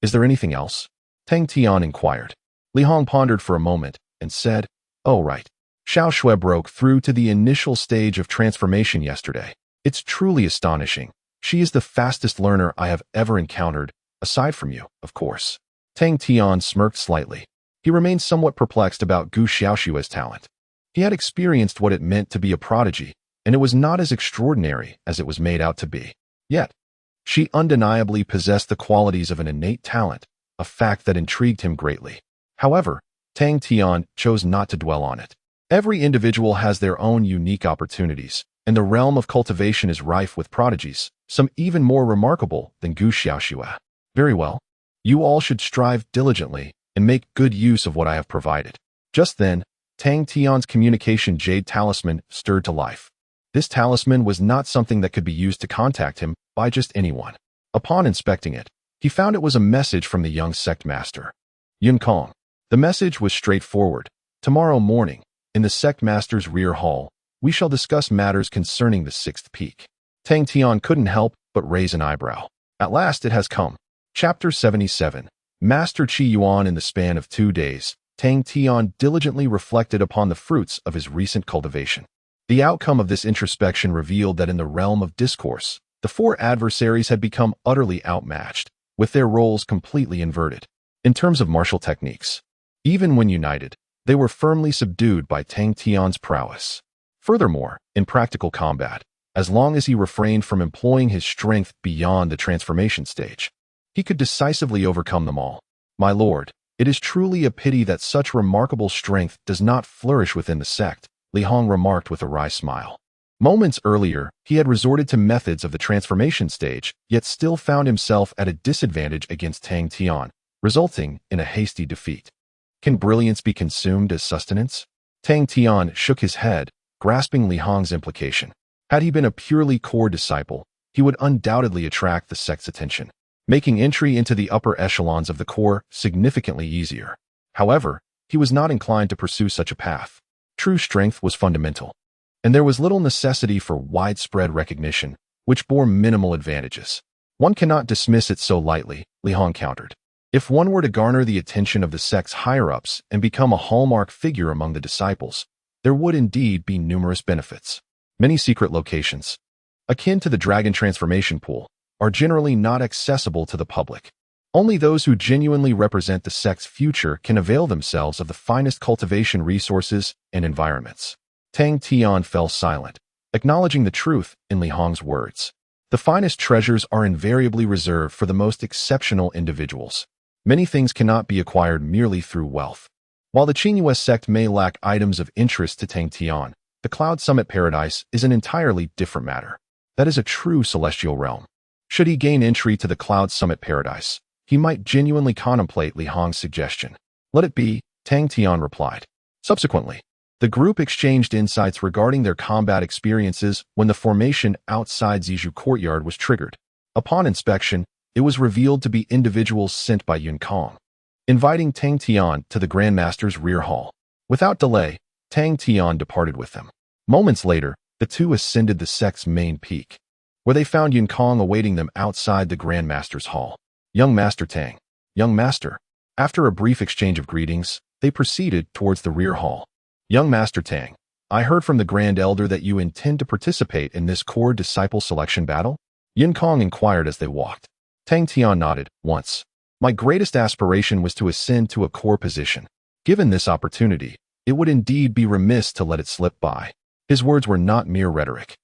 "Is there anything else?" Tang Tian inquired. Li Hong pondered for a moment and said, "Oh right. Xiao Shui broke through to the initial stage of transformation yesterday. It's truly astonishing. She is the fastest learner I have ever encountered, aside from you, of course." Tang Tian smirked slightly. He remained somewhat perplexed about Gu Xiaoshui's talent. He had experienced what it meant to be a prodigy, and it was not as extraordinary as it was made out to be. Yet, she undeniably possessed the qualities of an innate talent, a fact that intrigued him greatly. However, Tang Tian chose not to dwell on it. Every individual has their own unique opportunities, and the realm of cultivation is rife with prodigies, some even more remarkable than Gu Xiaoshua. "Very well. You all should strive diligently and make good use of what I have provided." Just then, Tang Tian's communication Jade talisman stirred to life. This talisman was not something that could be used to contact him by just anyone. Upon inspecting it, he found it was a message from the young sect master, Yun Kong. The message was straightforward. "Tomorrow morning, in the sect master's rear hall, we shall discuss matters concerning the sixth peak." Tang Tian couldn't help but raise an eyebrow. At last it has come. Chapter 77. Master Qi Yuan. In the span of 2 days, Tang Tian diligently reflected upon the fruits of his recent cultivation. The outcome of this introspection revealed that in the realm of discourse, the 4 adversaries had become utterly outmatched, with their roles completely inverted. In terms of martial techniques, even when united, they were firmly subdued by Tang Tian's prowess. Furthermore, in practical combat, as long as he refrained from employing his strength beyond the transformation stage, he could decisively overcome them all. "My lord, it is truly a pity that such remarkable strength does not flourish within the sect," Li Hong remarked with a wry smile. Moments earlier, he had resorted to methods of the transformation stage, yet still found himself at a disadvantage against Tang Tian, resulting in a hasty defeat. Can brilliance be consumed as sustenance? Tang Tian shook his head, grasping Li Hong's implication. Had he been a purely core disciple, he would undoubtedly attract the sect's attention, making entry into the upper echelons of the core significantly easier. However, he was not inclined to pursue such a path. True strength was fundamental, and there was little necessity for widespread recognition, which bore minimal advantages. "One cannot dismiss it so lightly," Li Hong countered. "If one were to garner the attention of the sect's higher-ups and become a hallmark figure among the disciples, there would indeed be numerous benefits. Many secret locations, akin to the dragon transformation pool, are generally not accessible to the public. Only those who genuinely represent the sect's future can avail themselves of the finest cultivation resources and environments. Tang Tian fell silent, acknowledging the truth in Li Hong's words. The finest treasures are invariably reserved for the most exceptional individuals. Many things cannot be acquired merely through wealth. While the Qingyue sect may lack items of interest to Tang Tian, the Cloud Summit Paradise is an entirely different matter. That is a true celestial realm. Should he gain entry to the Cloud Summit Paradise, he might genuinely contemplate Li Hong's suggestion. Let it be, Tang Tian replied. Subsequently, the group exchanged insights regarding their combat experiences when the formation outside Zijou courtyard was triggered. Upon inspection, it was revealed to be individuals sent by Yun Kong, inviting Tang Tian to the Grandmaster's rear hall. Without delay, Tang Tian departed with them. Moments later, the two ascended the sect's main peak, where they found Yun Kong awaiting them outside the Grandmaster's hall. Young Master Tang. Young Master. After a brief exchange of greetings, they proceeded towards the rear hall. Young Master Tang, I heard from the Grand Elder that you intend to participate in this core disciple selection battle? Yun Kong inquired as they walked. Tang Tian nodded, once. My greatest aspiration was to ascend to a core position. Given this opportunity, it would indeed be remiss to let it slip by. His words were not mere rhetoric.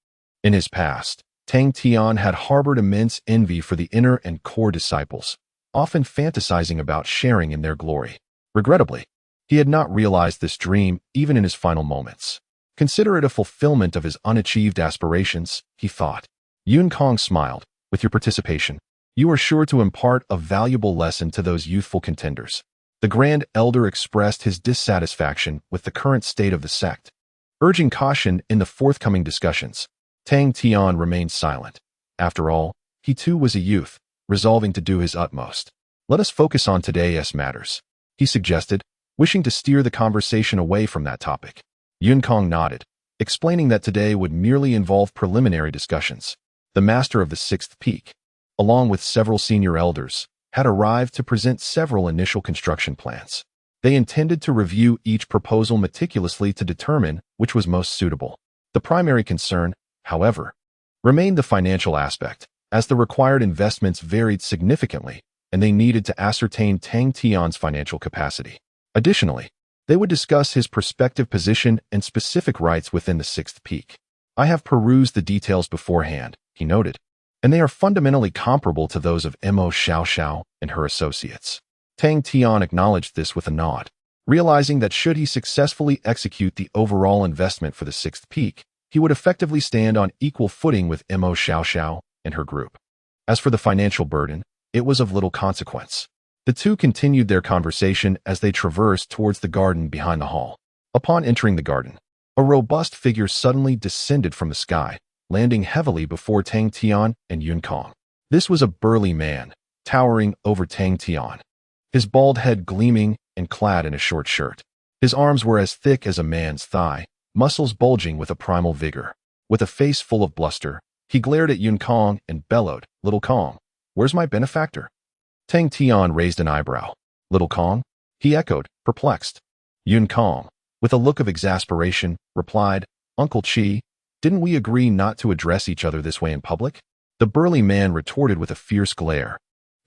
In his past, Tang Tian had harbored immense envy for the inner and core disciples, often fantasizing about sharing in their glory. Regrettably, he had not realized this dream even in his final moments. Consider it a fulfillment of his unachieved aspirations, he thought. Yun Kong smiled. With your participation, you are sure to impart a valuable lesson to those youthful contenders. The Grand Elder expressed his dissatisfaction with the current state of the sect, urging caution in the forthcoming discussions. Tang Tian remained silent. After all, he too was a youth, resolving to do his utmost. Let us focus on today's matters, he suggested, wishing to steer the conversation away from that topic. Yun Kong nodded, explaining that today would merely involve preliminary discussions. The master of the sixth peak, along with several senior elders, had arrived to present several initial construction plans. They intended to review each proposal meticulously to determine which was most suitable. The primary concern, however, remained the financial aspect, as the required investments varied significantly, and they needed to ascertain Tang Tian's financial capacity. Additionally, they would discuss his prospective position and specific rights within the sixth peak. I have perused the details beforehand, he noted, and they are fundamentally comparable to those of Emo Shia Shao and her associates. Tang Tian acknowledged this with a nod, realizing that should he successfully execute the overall investment for the sixth peak, he would effectively stand on equal footing with Emo Shia Shao and her group. As for the financial burden, it was of little consequence. The two continued their conversation as they traversed towards the garden behind the hall. Upon entering the garden, a robust figure suddenly descended from the sky, landing heavily before Tang Tian and Yun Kong. This was a burly man, towering over Tang Tian, his bald head gleaming and clad in a short shirt. His arms were as thick as a man's thigh, muscles bulging with a primal vigor. With a face full of bluster, he glared at Yun Kong and bellowed, Little Kong, where's my benefactor? Tang Tian raised an eyebrow. Little Kong? He echoed, perplexed. Yun Kong, with a look of exasperation, replied, Uncle Chi, didn't we agree not to address each other this way in public? The burly man retorted with a fierce glare.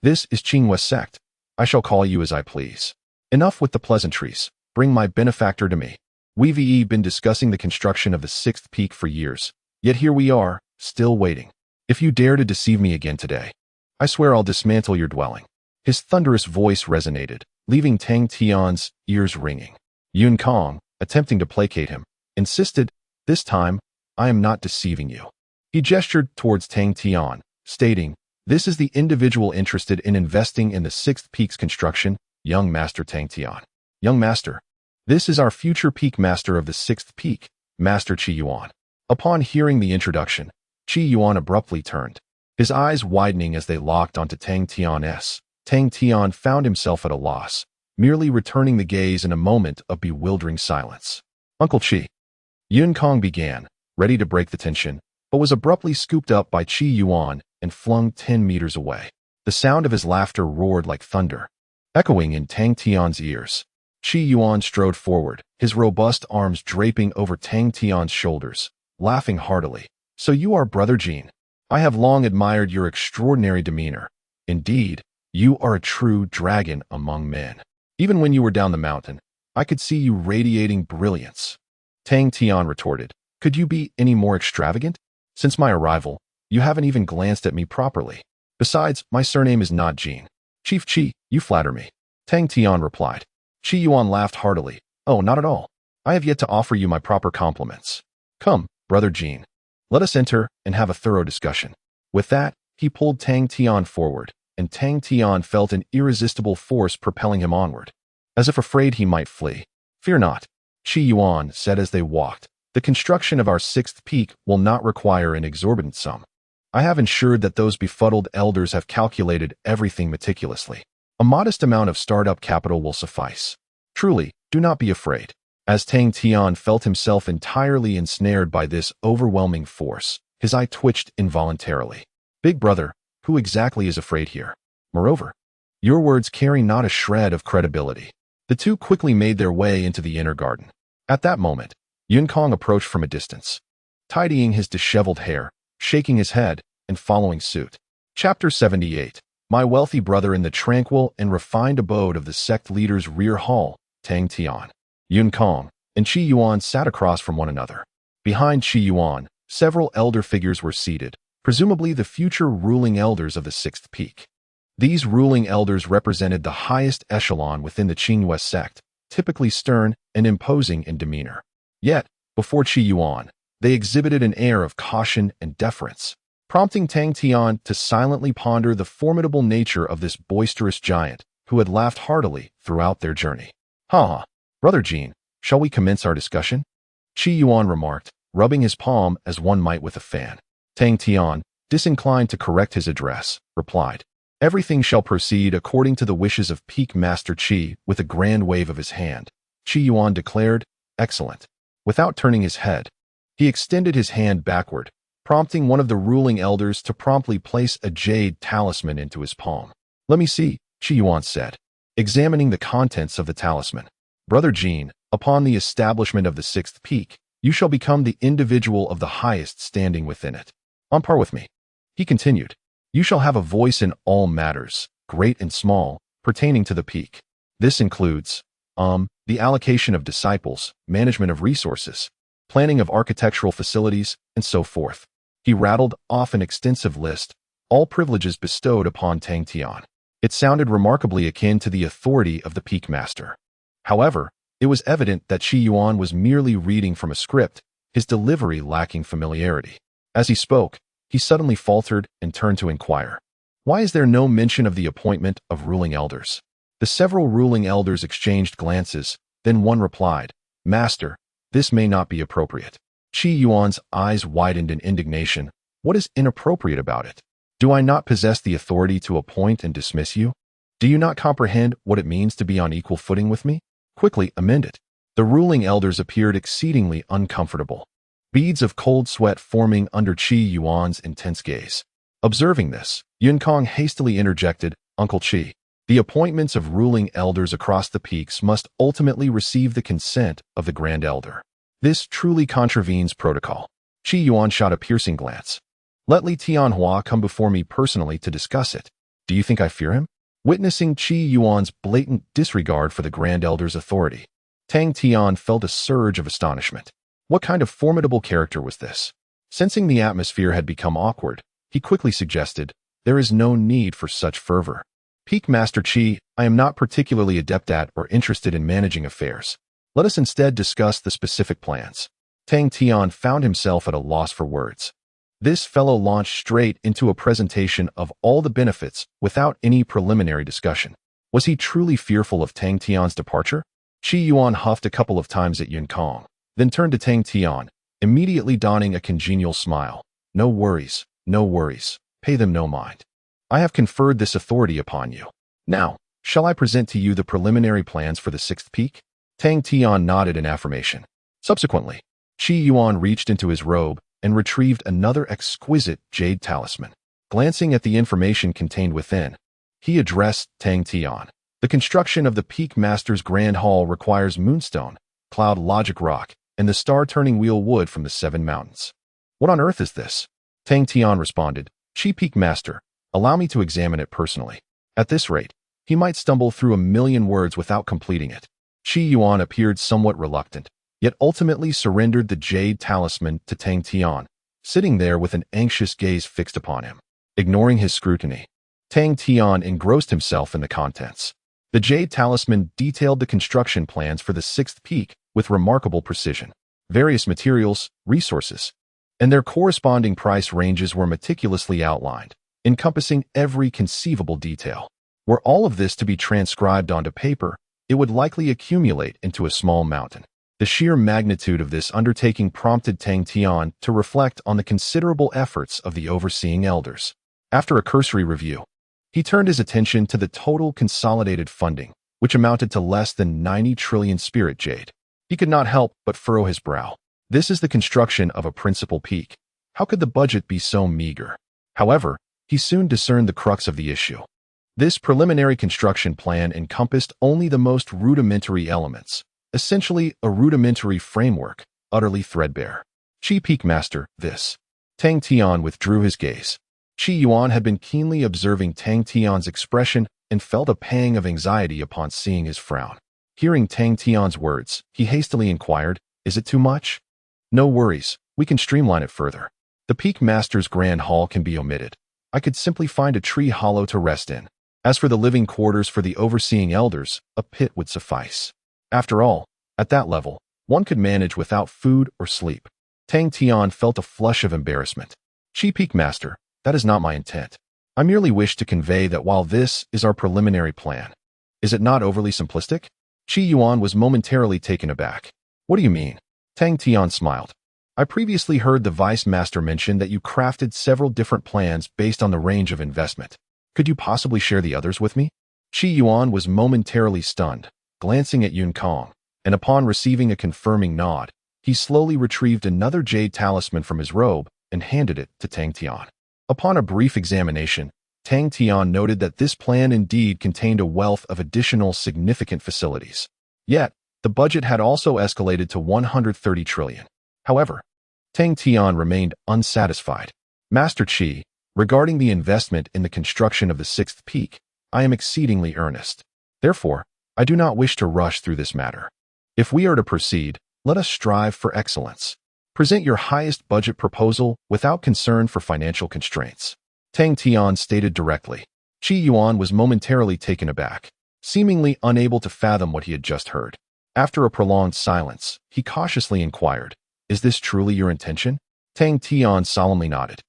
This is Qingyue sect. I shall call you as I please. Enough with the pleasantries. Bring my benefactor to me. We've been discussing the construction of the sixth peak for years, yet here we are, still waiting. If you dare to deceive me again today, I swear I'll dismantle your dwelling. His thunderous voice resonated, leaving Tang Tian's ears ringing. Yun Kong, attempting to placate him, insisted, This time, I am not deceiving you. He gestured towards Tang Tian, stating, This is the individual interested in investing in the sixth peak's construction, young Master Tang Tian. Young Master, this is our future peak master of the sixth peak, Master Qi Yuan. Upon hearing the introduction, Qi Yuan abruptly turned, his eyes widening as they locked onto Tang Tian's. Tang Tian found himself at a loss, merely returning the gaze in a moment of bewildering silence. Uncle Qi. Yun Kong began, ready to break the tension, but was abruptly scooped up by Qi Yuan and flung 10 meters away. The sound of his laughter roared like thunder, echoing in Tang Tian's ears. Qi Yuan strode forward, his robust arms draping over Tang Tian's shoulders, laughing heartily. So you are Brother Jean. I have long admired your extraordinary demeanor. Indeed, you are a true dragon among men. Even when you were down the mountain, I could see you radiating brilliance. Tang Tian retorted, could you be any more extravagant? Since my arrival, you haven't even glanced at me properly. Besides, my surname is not Jin. Chief Qi, you flatter me. Tang Tian replied. Qi Yuan laughed heartily. Oh, not at all. I have yet to offer you my proper compliments. Come, brother Jin. Let us enter and have a thorough discussion. With that, he pulled Tang Tian forward, and Tang Tian felt an irresistible force propelling him onward, as if afraid he might flee. Fear not, Qi Yuan said as they walked. The construction of our sixth peak will not require an exorbitant sum. I have ensured that those befuddled elders have calculated everything meticulously. A modest amount of startup capital will suffice. Truly, do not be afraid. As Tang Tian felt himself entirely ensnared by this overwhelming force, his eye twitched involuntarily. Big brother, who exactly is afraid here? Moreover, your words carry not a shred of credibility. The two quickly made their way into the inner garden. At that moment, Yunkong approached from a distance, tidying his disheveled hair, shaking his head, and following suit. Chapter 78. My wealthy brother in the tranquil and refined abode of the sect leader's rear hall, Tang Tian. Yunkong and Qi Yuan sat across from one another. Behind Qi Yuan, several elder figures were seated, presumably the future ruling elders of the sixth peak. These ruling elders represented the highest echelon within the Qingyue sect, typically stern and imposing in demeanor. Yet, before Qi Yuan, they exhibited an air of caution and deference, prompting Tang Tian to silently ponder the formidable nature of this boisterous giant who had laughed heartily throughout their journey. Ha! Brother Jin, shall we commence our discussion? Qi Yuan remarked, rubbing his palm as one might with a fan. Tang Tian, disinclined to correct his address, replied, everything shall proceed according to the wishes of Peak Master Qi. With a grand wave of his hand, Qi Yuan declared, excellent. Without turning his head, he extended his hand backward, prompting one of the ruling elders to promptly place a jade talisman into his palm. Let me see, Qi Yuan said, examining the contents of the talisman. Brother Jin, upon the establishment of the sixth peak, you shall become the individual of the highest standing within it. On par with me. He continued, you shall have a voice in all matters, great and small, pertaining to the peak. This includes, the allocation of disciples, management of resources, planning of architectural facilities, and so forth. He rattled off an extensive list, all privileges bestowed upon Tang Tian. It sounded remarkably akin to the authority of the Peak Master. However, it was evident that Qi Yuan was merely reading from a script, his delivery lacking familiarity. As he spoke, he suddenly faltered and turned to inquire, why is there no mention of the appointment of ruling elders? The several ruling elders exchanged glances, then one replied, Master, this may not be appropriate. Qi Yuan's eyes widened in indignation. What is inappropriate about it? Do I not possess the authority to appoint and dismiss you? Do you not comprehend what it means to be on equal footing with me? Quickly amend it. The ruling elders appeared exceedingly uncomfortable, beads of cold sweat forming under Qi Yuan's intense gaze. Observing this, Yunkong hastily interjected, Uncle Qi, the appointments of ruling elders across the peaks must ultimately receive the consent of the Grand Elder. This truly contravenes protocol. Qi Yuan shot a piercing glance. Let Li Tianhua come before me personally to discuss it. Do you think I fear him? Witnessing Qi Yuan's blatant disregard for the Grand Elder's authority, Tang Tian felt a surge of astonishment. What kind of formidable character was this? Sensing the atmosphere had become awkward, he quickly suggested, there is no need for such fervor. Peak Master Qi, I am not particularly adept at or interested in managing affairs. Let us instead discuss the specific plans. Tang Tian found himself at a loss for words. This fellow launched straight into a presentation of all the benefits without any preliminary discussion. Was he truly fearful of Tang Tian's departure? Qi Yuan huffed a couple of times at Yunkong, then turned to Tang Tian, immediately donning a congenial smile. No worries, pay them no mind. I have conferred this authority upon you. Now, shall I present to you the preliminary plans for the sixth peak? Tang Tian nodded in affirmation. Subsequently, Qi Yuan reached into his robe and retrieved another exquisite jade talisman. Glancing at the information contained within, he addressed Tang Tian. The construction of the Peak Master's Grand Hall requires moonstone, cloud logic rock, and the star-turning wheel wood from the 7 mountains. What on earth is this? Tang Tian responded, "Chi Peak Master, allow me to examine it personally." At this rate, he might stumble through 1,000,000 words without completing it. Qi Yuan appeared somewhat reluctant, yet ultimately surrendered the Jade talisman to Tang Tian, sitting there with an anxious gaze fixed upon him. Ignoring his scrutiny, Tang Tian engrossed himself in the contents. The Jade talisman detailed the construction plans for the 6th peak with remarkable precision. Various materials, resources, and their corresponding price ranges were meticulously outlined, encompassing every conceivable detail. Were all of this to be transcribed onto paper, it would likely accumulate into a small mountain. The sheer magnitude of this undertaking prompted Tang Tian to reflect on the considerable efforts of the overseeing elders. After a cursory review, he turned his attention to the total consolidated funding, which amounted to less than 90 trillion spirit jade. He could not help but furrow his brow. This is the construction of a principal peak. How could the budget be so meager? However, he soon discerned the crux of the issue. This preliminary construction plan encompassed only the most rudimentary elements, essentially a rudimentary framework, utterly threadbare. Chi Peak Master, this. Tang Tian withdrew his gaze. Qi Yuan had been keenly observing Tang Tian's expression and felt a pang of anxiety upon seeing his frown. Hearing Tang Tian's words, he hastily inquired, "Is it too much?" "No worries, we can streamline it further. The Peak Master's Grand Hall can be omitted. I could simply find a tree hollow to rest in. As for the living quarters for the overseeing elders, a pit would suffice. After all, at that level, one could manage without food or sleep." Tang Tian felt a flush of embarrassment. "Chi Peak Master, that is not my intent. I merely wish to convey that while this is our preliminary plan, is it not overly simplistic?" Qi Yuan was momentarily taken aback. "What do you mean?" Tang Tian smiled. "I previously heard the Vice Master mention that you crafted several different plans based on the range of investment. Could you possibly share the others with me?" Qi Yuan was momentarily stunned, glancing at Yun Kong, and upon receiving a confirming nod, he slowly retrieved another jade talisman from his robe and handed it to Tang Tian. Upon a brief examination, Tang Tian noted that this plan indeed contained a wealth of additional significant facilities. Yet, the budget had also escalated to 130 trillion. However, Tang Tian remained unsatisfied. "Master Qi, regarding the investment in the construction of the 6th peak, I am exceedingly earnest. Therefore, I do not wish to rush through this matter. If we are to proceed, let us strive for excellence. Present your highest budget proposal without concern for financial constraints." Tang Tian stated directly. Qi Yuan was momentarily taken aback, seemingly unable to fathom what he had just heard. After a prolonged silence, he cautiously inquired, "Is this truly your intention?" Tang Tian solemnly nodded.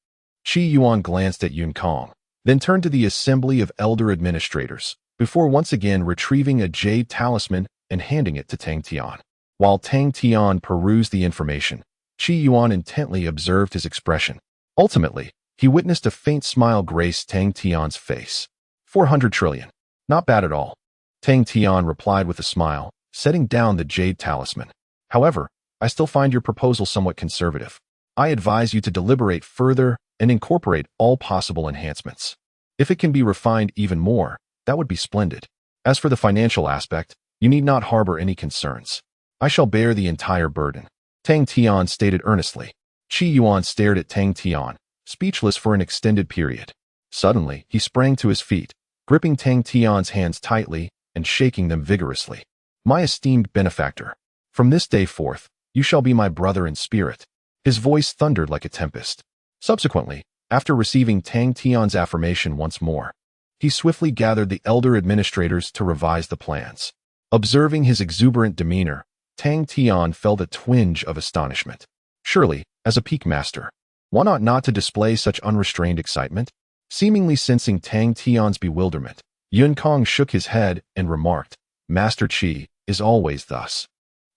Qi Yuan glanced at Yun Kong, then turned to the assembly of elder administrators, before once again retrieving a jade talisman and handing it to Tang Tian. While Tang Tian perused the information, Qi Yuan intently observed his expression. Ultimately, he witnessed a faint smile grace Tang Tian's face. 400 trillion. Not bad at all. Tang Tian replied with a smile, setting down the jade talisman. "However, I still find your proposal somewhat conservative. I advise you to deliberate further and incorporate all possible enhancements. If it can be refined even more, that would be splendid. As for the financial aspect, you need not harbor any concerns. I shall bear the entire burden." Tang Tian stated earnestly. Qi Yuan stared at Tang Tian, speechless for an extended period. Suddenly, he sprang to his feet, gripping Tang Tian's hands tightly and shaking them vigorously. "My esteemed benefactor, from this day forth, you shall be my brother in spirit." His voice thundered like a tempest. Subsequently, after receiving Tang Tian's affirmation once more, he swiftly gathered the elder administrators to revise the plans. Observing his exuberant demeanor, Tang Tian felt a twinge of astonishment. Surely, as a peak master, one ought not to display such unrestrained excitement? Seemingly sensing Tang Tian's bewilderment, Yun Kong shook his head and remarked, "Master Qi is always thus.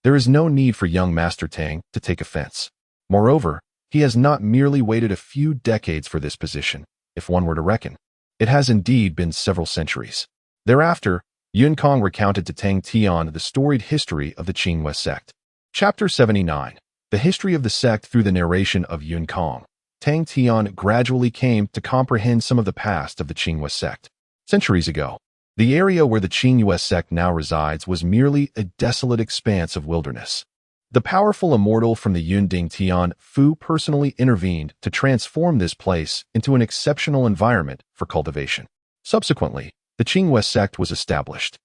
There is no need for young Master Tang to take offense. Moreover, he has not merely waited a few decades for this position, if one were to reckon. It has indeed been several centuries." Thereafter, Yun Kong recounted to Tang Tian the storied history of the Qinghua sect. Chapter 79. The history of the sect through the narration of Yun Kong. Tang Tian gradually came to comprehend some of the past of the Qinghua sect. Centuries ago, the area where the Qinghua sect now resides was merely a desolate expanse of wilderness. The powerful immortal from the Yunding Tian Fu personally intervened to transform this place into an exceptional environment for cultivation. Subsequently, the Qingwei sect was established.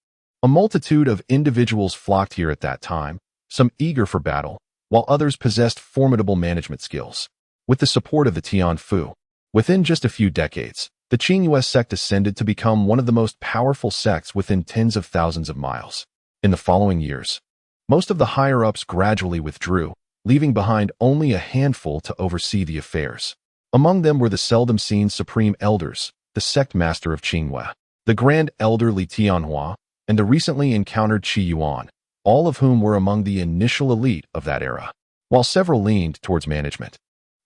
A multitude of individuals flocked here at that time, some eager for battle, while others possessed formidable management skills. With the support of the Tian Fu, within just a few decades, the Qingyue sect ascended to become one of the most powerful sects within tens of thousands of miles. In the following years, most of the higher-ups gradually withdrew, leaving behind only a handful to oversee the affairs. Among them were the seldom-seen Supreme Elders, the sect master of Qingyue, the Grand Elder Li Tianhua, and the recently encountered Qi Yuan, all of whom were among the initial elite of that era. While several leaned towards management,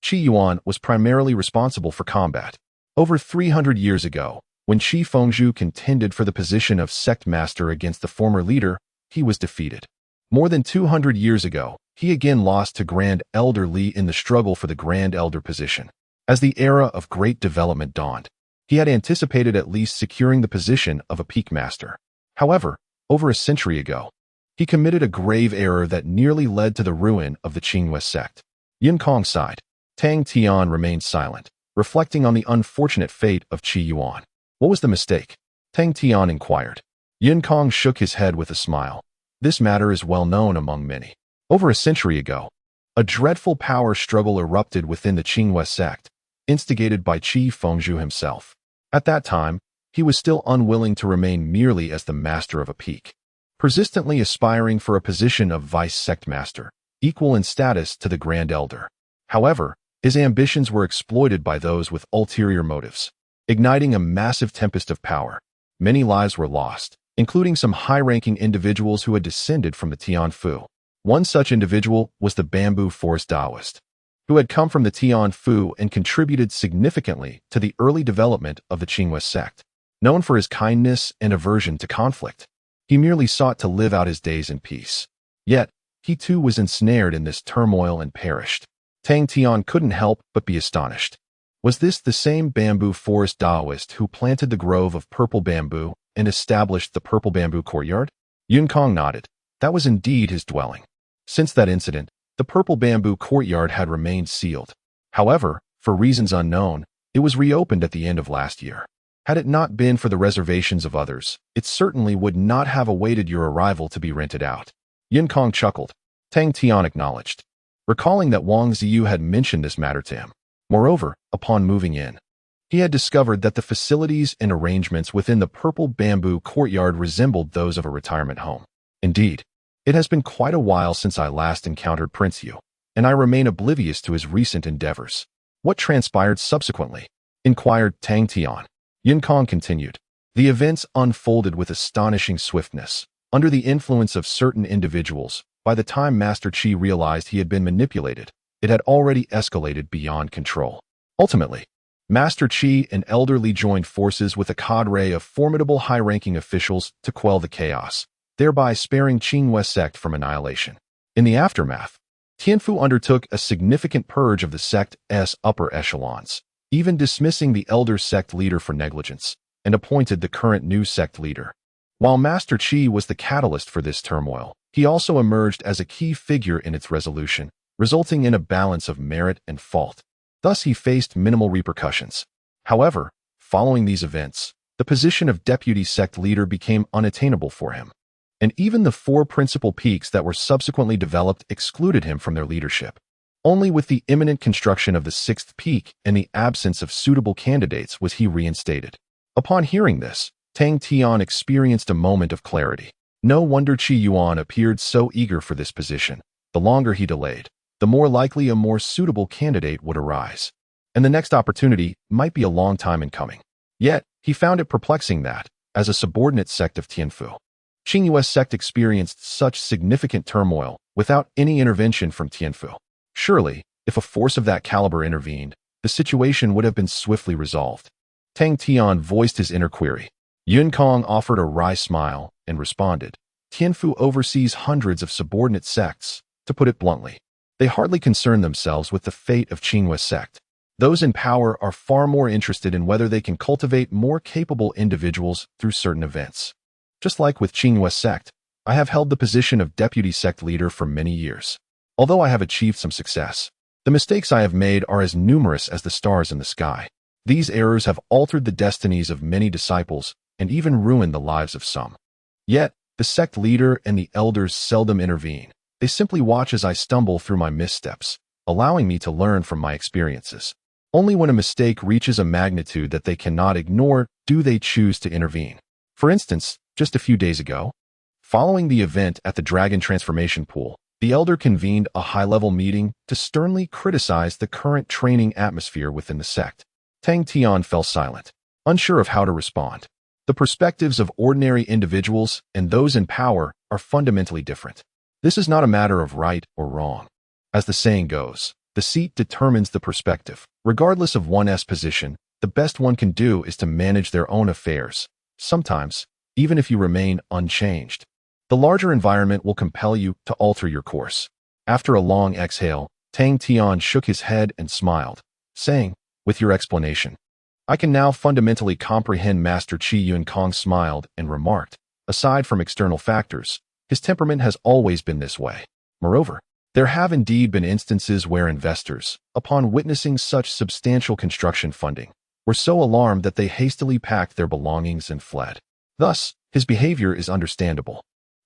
Qi Yuan was primarily responsible for combat. Over 300 years ago, when Qi Fengzhu contended for the position of sect master against the former leader, he was defeated. More than 200 years ago, he again lost to Grand Elder Li in the struggle for the Grand Elder position. As the era of great development dawned, he had anticipated at least securing the position of a peak master. However, over a century ago, he committed a grave error that nearly led to the ruin of the Qingyue sect. Yin Kong sighed. Tang Tian remained silent, reflecting on the unfortunate fate of Qi Yuan. What was the mistake? Tang Tian inquired. Yin Kong shook his head with a smile. This matter is well known among many. Over a century ago, a dreadful power struggle erupted within the Qingyue sect, instigated by Qi Fengzhu himself. At that time, he was still unwilling to remain merely as the master of a peak, persistently aspiring for a position of vice sect master, equal in status to the Grand Elder. However, his ambitions were exploited by those with ulterior motives, igniting a massive tempest of power. Many lives were lost, including some high-ranking individuals who had descended from the Tian Fu. One such individual was the Bamboo Forest Taoist, who had come from the Tian Fu and contributed significantly to the early development of the Qingyue sect. Known for his kindness and aversion to conflict, he merely sought to live out his days in peace. Yet, he too was ensnared in this turmoil and perished. Tang Tian couldn't help but be astonished. Was this the same Bamboo Forest Taoist who planted the grove of purple bamboo and established the purple bamboo courtyard? Yun Kong nodded. That was indeed his dwelling. Since that incident, the purple bamboo courtyard had remained sealed. However, for reasons unknown, it was reopened at the end of last year. Had it not been for the reservations of others, it certainly would not have awaited your arrival to be rented out. Yin Kong chuckled. Tang Tian acknowledged, recalling that Wang Ziyu had mentioned this matter to him. Moreover, upon moving in, he had discovered that the facilities and arrangements within the purple bamboo courtyard resembled those of a retirement home. Indeed, it has been quite a while since I last encountered Prince Yu, and I remain oblivious to his recent endeavors. What transpired subsequently? Inquired Tang Tian. Yin Kong continued. The events unfolded with astonishing swiftness. Under the influence of certain individuals, by the time Master Qi realized he had been manipulated, it had already escalated beyond control. Ultimately, Master Qi and Elder Li joined forces with a cadre of formidable high-ranking officials to quell the chaos, thereby sparing Qingyue sect from annihilation. In the aftermath, Tianfu undertook a significant purge of the sect's upper echelons, even dismissing the elder sect leader for negligence, and appointed the current new sect leader. While Master Qi was the catalyst for this turmoil, he also emerged as a key figure in its resolution, resulting in a balance of merit and fault. Thus he faced minimal repercussions. However, following these events, the position of deputy sect leader became unattainable for him, and even the 4 principal peaks that were subsequently developed excluded him from their leadership. Only with the imminent construction of the 6th peak and the absence of suitable candidates was he reinstated. Upon hearing this, Tang Tian experienced a moment of clarity. No wonder Qi Yuan appeared so eager for this position. The longer he delayed, the more likely a more suitable candidate would arise, and the next opportunity might be a long time in coming. Yet, he found it perplexing that, as a subordinate sect of Tianfu, Qingyue sect experienced such significant turmoil without any intervention from Tianfu. Surely, if a force of that caliber intervened, the situation would have been swiftly resolved. Tang Tian voiced his inner query. Yun Kong offered a wry smile and responded, Tianfu oversees hundreds of subordinate sects. To put it bluntly, they hardly concern themselves with the fate of Qingyue sect. Those in power are far more interested in whether they can cultivate more capable individuals through certain events. Just like with Qingyue sect, I have held the position of deputy sect leader for many years. Although I have achieved some success, the mistakes I have made are as numerous as the stars in the sky. These errors have altered the destinies of many disciples and even ruined the lives of some. Yet, the sect leader and the elders seldom intervene. They simply watch as I stumble through my missteps, allowing me to learn from my experiences. Only when a mistake reaches a magnitude that they cannot ignore do they choose to intervene. For instance, just a few days ago, following the event at the Dragon Transformation Pool, the elder convened a high-level meeting to sternly criticize the current training atmosphere within the sect. Tang Tian fell silent, unsure of how to respond. The perspectives of ordinary individuals and those in power are fundamentally different. This is not a matter of right or wrong. As the saying goes, the seat determines the perspective. Regardless of one's position, the best one can do is to manage their own affairs, sometimes, even if you remain unchanged. The larger environment will compel you to alter your course. After a long exhale, Tang Tian shook his head and smiled, saying, "With your explanation, I can now fundamentally comprehend." Master Qi Yuan Kong smiled and remarked, "Aside from external factors, his temperament has always been this way. Moreover, there have indeed been instances where investors, upon witnessing such substantial construction funding, were so alarmed that they hastily packed their belongings and fled. Thus, his behavior is understandable."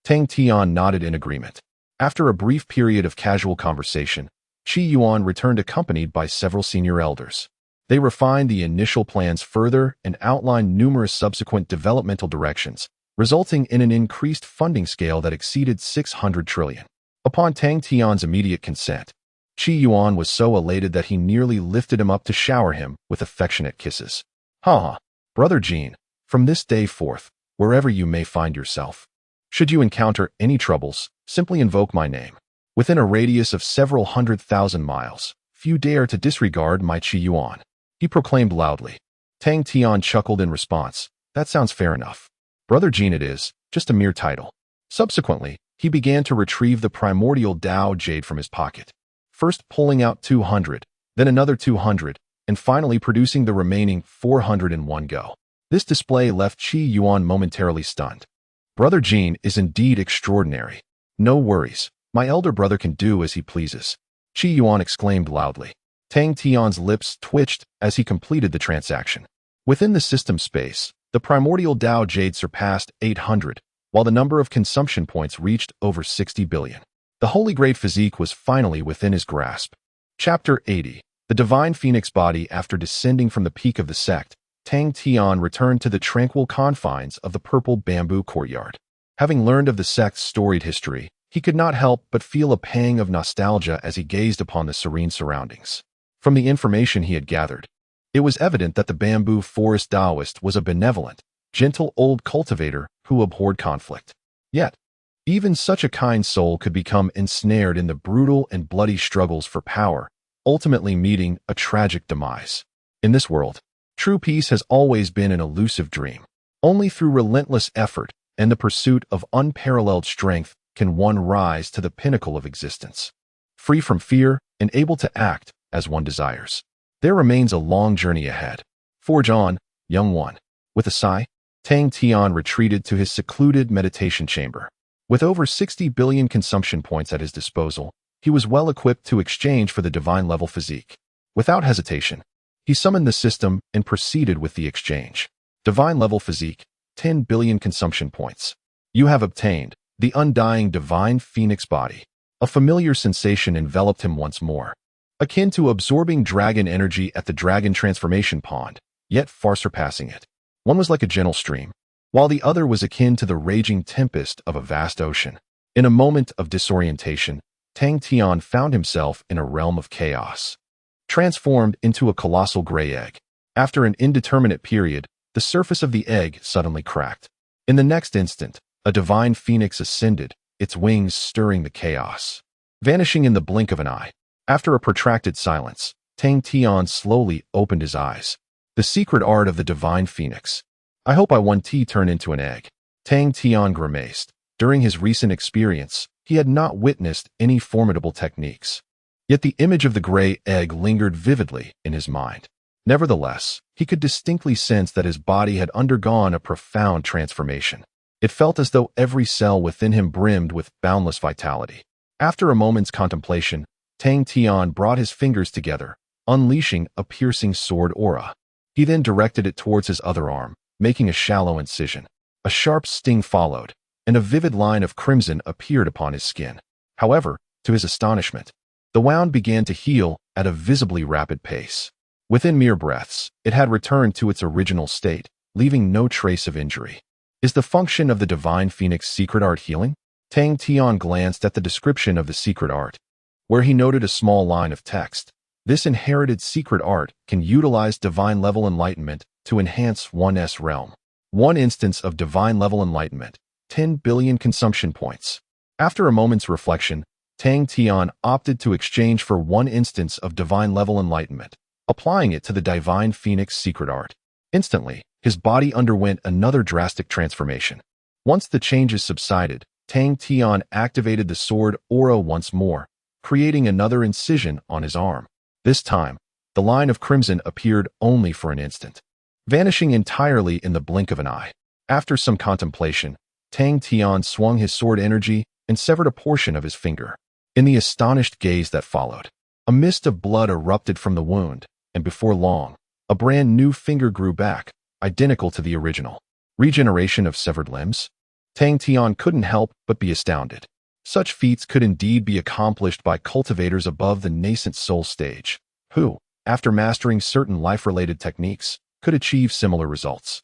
Tang Tian nodded in agreement. After a brief period of casual conversation, Qi Yuan returned accompanied by several senior elders. They refined the initial plans further and outlined numerous subsequent developmental directions, resulting in an increased funding scale that exceeded 600 trillion. Upon Tang Tian's immediate consent, Qi Yuan was so elated that he nearly lifted him up to shower him with affectionate kisses. "Ha! Brother Jean, from this day forth, wherever you may find yourself, should you encounter any troubles, simply invoke my name. Within a radius of several 100,000 miles, few dare to disregard my Qi Yuan," he proclaimed loudly. Tang Tian chuckled in response. "That sounds fair enough. Brother Jean it is, just a mere title." Subsequently, he began to retrieve the primordial Dao Jade from his pocket, first pulling out 200, then another 200, and finally producing the remaining 400 in one go. This display left Qi Yuan momentarily stunned. Brother Jean is indeed extraordinary. "No worries, my elder brother can do as he pleases," Qi Yuan exclaimed loudly. Tang Tian's lips twitched as he completed the transaction. Within the system space, the primordial Dao Jade surpassed 800, while the number of consumption points reached over 60 billion. The holy grade physique was finally within his grasp. Chapter 80. The Divine Phoenix Body. After descending from the peak of the sect, Tang Tian returned to the tranquil confines of the purple bamboo courtyard. Having learned of the sect's storied history, he could not help but feel a pang of nostalgia as he gazed upon the serene surroundings. From the information he had gathered, it was evident that the bamboo forest Taoist was a benevolent, gentle old cultivator who abhorred conflict. Yet, even such a kind soul could become ensnared in the brutal and bloody struggles for power, ultimately meeting a tragic demise. In this world, true peace has always been an elusive dream. Only through relentless effort and the pursuit of unparalleled strength can one rise to the pinnacle of existence. Free from fear and able to act as one desires. There remains a long journey ahead. Forge on, young one. With a sigh, Tang Tian retreated to his secluded meditation chamber. With over 60 billion consumption points at his disposal, he was well equipped to exchange for the divine level physique. Without hesitation, he summoned the system and proceeded with the exchange. Divine level physique, 10 billion consumption points. You have obtained the undying divine phoenix body. A familiar sensation enveloped him once more, akin to absorbing dragon energy at the dragon transformation pond, yet far surpassing it. One was like a gentle stream, while the other was akin to the raging tempest of a vast ocean. In a moment of disorientation, Tang Tian found himself in a realm of chaos. Transformed into a colossal gray egg. After an indeterminate period, the surface of the egg suddenly cracked. In the next instant, a divine phoenix ascended, its wings stirring the chaos. Vanishing in the blink of an eye. After a protracted silence, Tang Tian slowly opened his eyes. The secret art of the divine phoenix. I hope I one tea turn into an egg. Tang Tian grimaced. During his recent experience, he had not witnessed any formidable techniques. Yet the image of the gray egg lingered vividly in his mind. Nevertheless, he could distinctly sense that his body had undergone a profound transformation. It felt as though every cell within him brimmed with boundless vitality. After a moment's contemplation, Tang Tian brought his fingers together, unleashing a piercing sword aura. He then directed it towards his other arm, making a shallow incision. A sharp sting followed, and a vivid line of crimson appeared upon his skin. However, to his astonishment, the wound began to heal at a visibly rapid pace. Within mere breaths, it had returned to its original state, leaving no trace of injury. Is the function of the Divine Phoenix secret art healing? Tang Tian glanced at the description of the secret art, where he noted a small line of text. This inherited secret art can utilize divine level enlightenment to enhance one's realm. One instance of divine level enlightenment, 10 billion consumption points. After a moment's reflection, Tang Tian opted to exchange for one instance of divine level enlightenment, applying it to the Divine Phoenix secret art. Instantly, his body underwent another drastic transformation. Once the changes subsided, Tang Tian activated the sword aura once more, creating another incision on his arm. This time, the line of crimson appeared only for an instant, vanishing entirely in the blink of an eye. After some contemplation, Tang Tian swung his sword energy and severed a portion of his finger. In the astonished gaze that followed, a mist of blood erupted from the wound, and before long, a brand new finger grew back, identical to the original. Regeneration of severed limbs? Tang Tian couldn't help but be astounded. Such feats could indeed be accomplished by cultivators above the nascent soul stage, who, after mastering certain life-related techniques, could achieve similar results.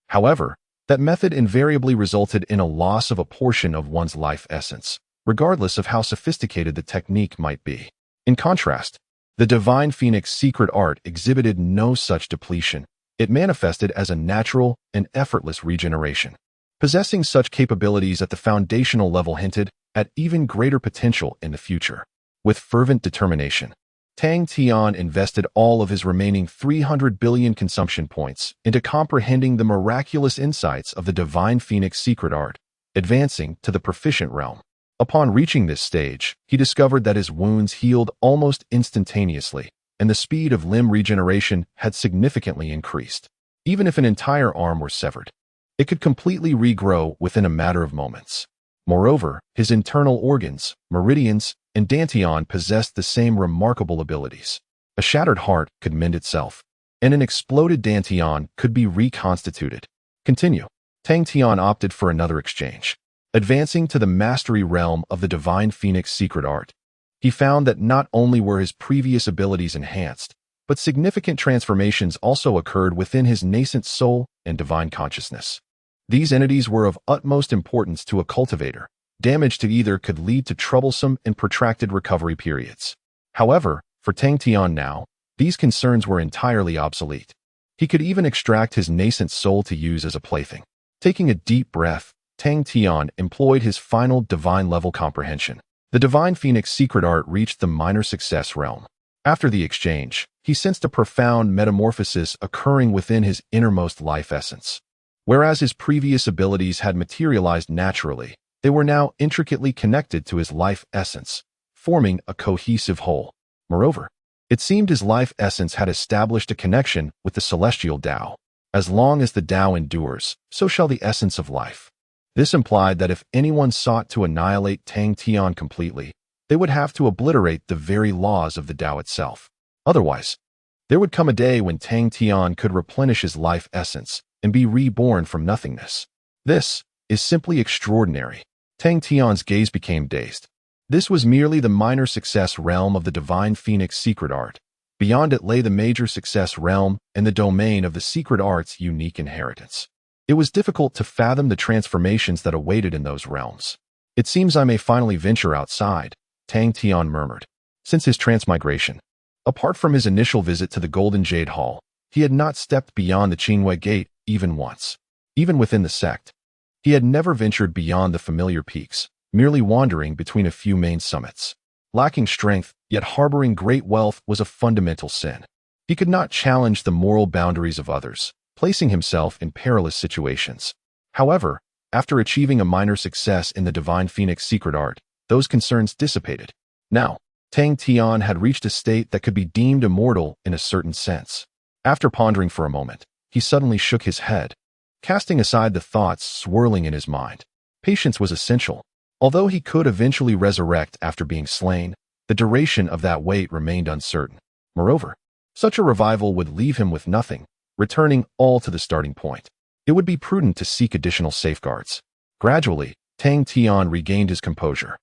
However, that method invariably resulted in a loss of a portion of one's life essence, regardless of how sophisticated the technique might be. In contrast, the Divine Phoenix secret art exhibited no such depletion. It manifested as a natural and effortless regeneration. Possessing such capabilities at the foundational level hinted at even greater potential in the future. With fervent determination, Tang Tian invested all of his remaining 300 billion consumption points into comprehending the miraculous insights of the Divine Phoenix secret art, advancing to the proficient realm. Upon reaching this stage, he discovered that his wounds healed almost instantaneously, and the speed of limb regeneration had significantly increased. Even if an entire arm were severed, it could completely regrow within a matter of moments. Moreover, his internal organs, meridians, and dantian possessed the same remarkable abilities. A shattered heart could mend itself, and an exploded dantian could be reconstituted. Continue. Tang Tian opted for another exchange. Advancing to the mastery realm of the Divine Phoenix secret art, he found that not only were his previous abilities enhanced, but significant transformations also occurred within his nascent soul and divine consciousness. These entities were of utmost importance to a cultivator. Damage to either could lead to troublesome and protracted recovery periods. However, for Tang Tian now, these concerns were entirely obsolete. He could even extract his nascent soul to use as a plaything. Taking a deep breath, Tang Tian employed his final divine level comprehension. The Divine Phoenix secret art reached the minor success realm. After the exchange, he sensed a profound metamorphosis occurring within his innermost life essence. Whereas his previous abilities had materialized naturally, they were now intricately connected to his life essence, forming a cohesive whole. Moreover, it seemed his life essence had established a connection with the celestial Tao. As long as the Tao endures, so shall the essence of life. This implied that if anyone sought to annihilate Tang Tian completely, they would have to obliterate the very laws of the Tao itself. Otherwise, there would come a day when Tang Tian could replenish his life essence and be reborn from nothingness. This is simply extraordinary. Tang Tian's gaze became dazed. This was merely the minor success realm of the Divine Phoenix secret art. Beyond it lay the major success realm and the domain of the secret art's unique inheritance. It was difficult to fathom the transformations that awaited in those realms. It seems I may finally venture outside, Tang Tian murmured. Since his transmigration, apart from his initial visit to the Golden Jade Hall, he had not stepped beyond the Qingwei Gate even once. Even within the sect, he had never ventured beyond the familiar peaks, merely wandering between a few main summits. Lacking strength, yet harboring great wealth was a fundamental sin. He could not challenge the moral boundaries of others, placing himself in perilous situations. However, after achieving a minor success in the Divine Phoenix secret art, those concerns dissipated. Now, Tang Tian had reached a state that could be deemed immortal in a certain sense. After pondering for a moment, he suddenly shook his head, casting aside the thoughts swirling in his mind. Patience was essential. Although he could eventually resurrect after being slain, the duration of that wait remained uncertain. Moreover, such a revival would leave him with nothing, returning all to the starting point. It would be prudent to seek additional safeguards. Gradually, Tang Tian regained his composure.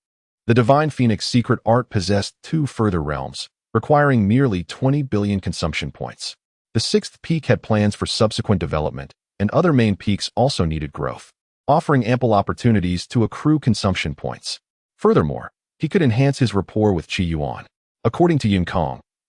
The Divine Phoenix secret art possessed 2 further realms, requiring merely 20 billion consumption points. The 6th peak had plans for subsequent development, and other main peaks also needed growth, offering ample opportunities to accrue consumption points. Furthermore, he could enhance his rapport with Qi Yuan. According to Yin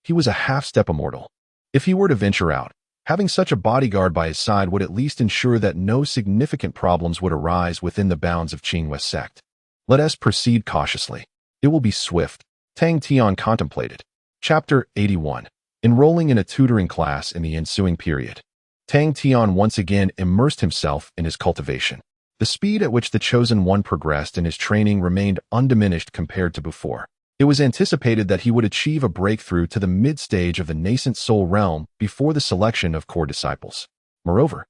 he was a half-step immortal. If he were to venture out, having such a bodyguard by his side would at least ensure that no significant problems would arise within the bounds of Qing's sect. Let us proceed cautiously. It will be swift, Tang Tian contemplated. Chapter 81. Enrolling in a tutoring class in the ensuing period. Tang Tian once again immersed himself in his cultivation. The speed at which the Chosen One progressed in his training remained undiminished compared to before. It was anticipated that he would achieve a breakthrough to the mid-stage of the nascent soul realm before the selection of core disciples. Moreover,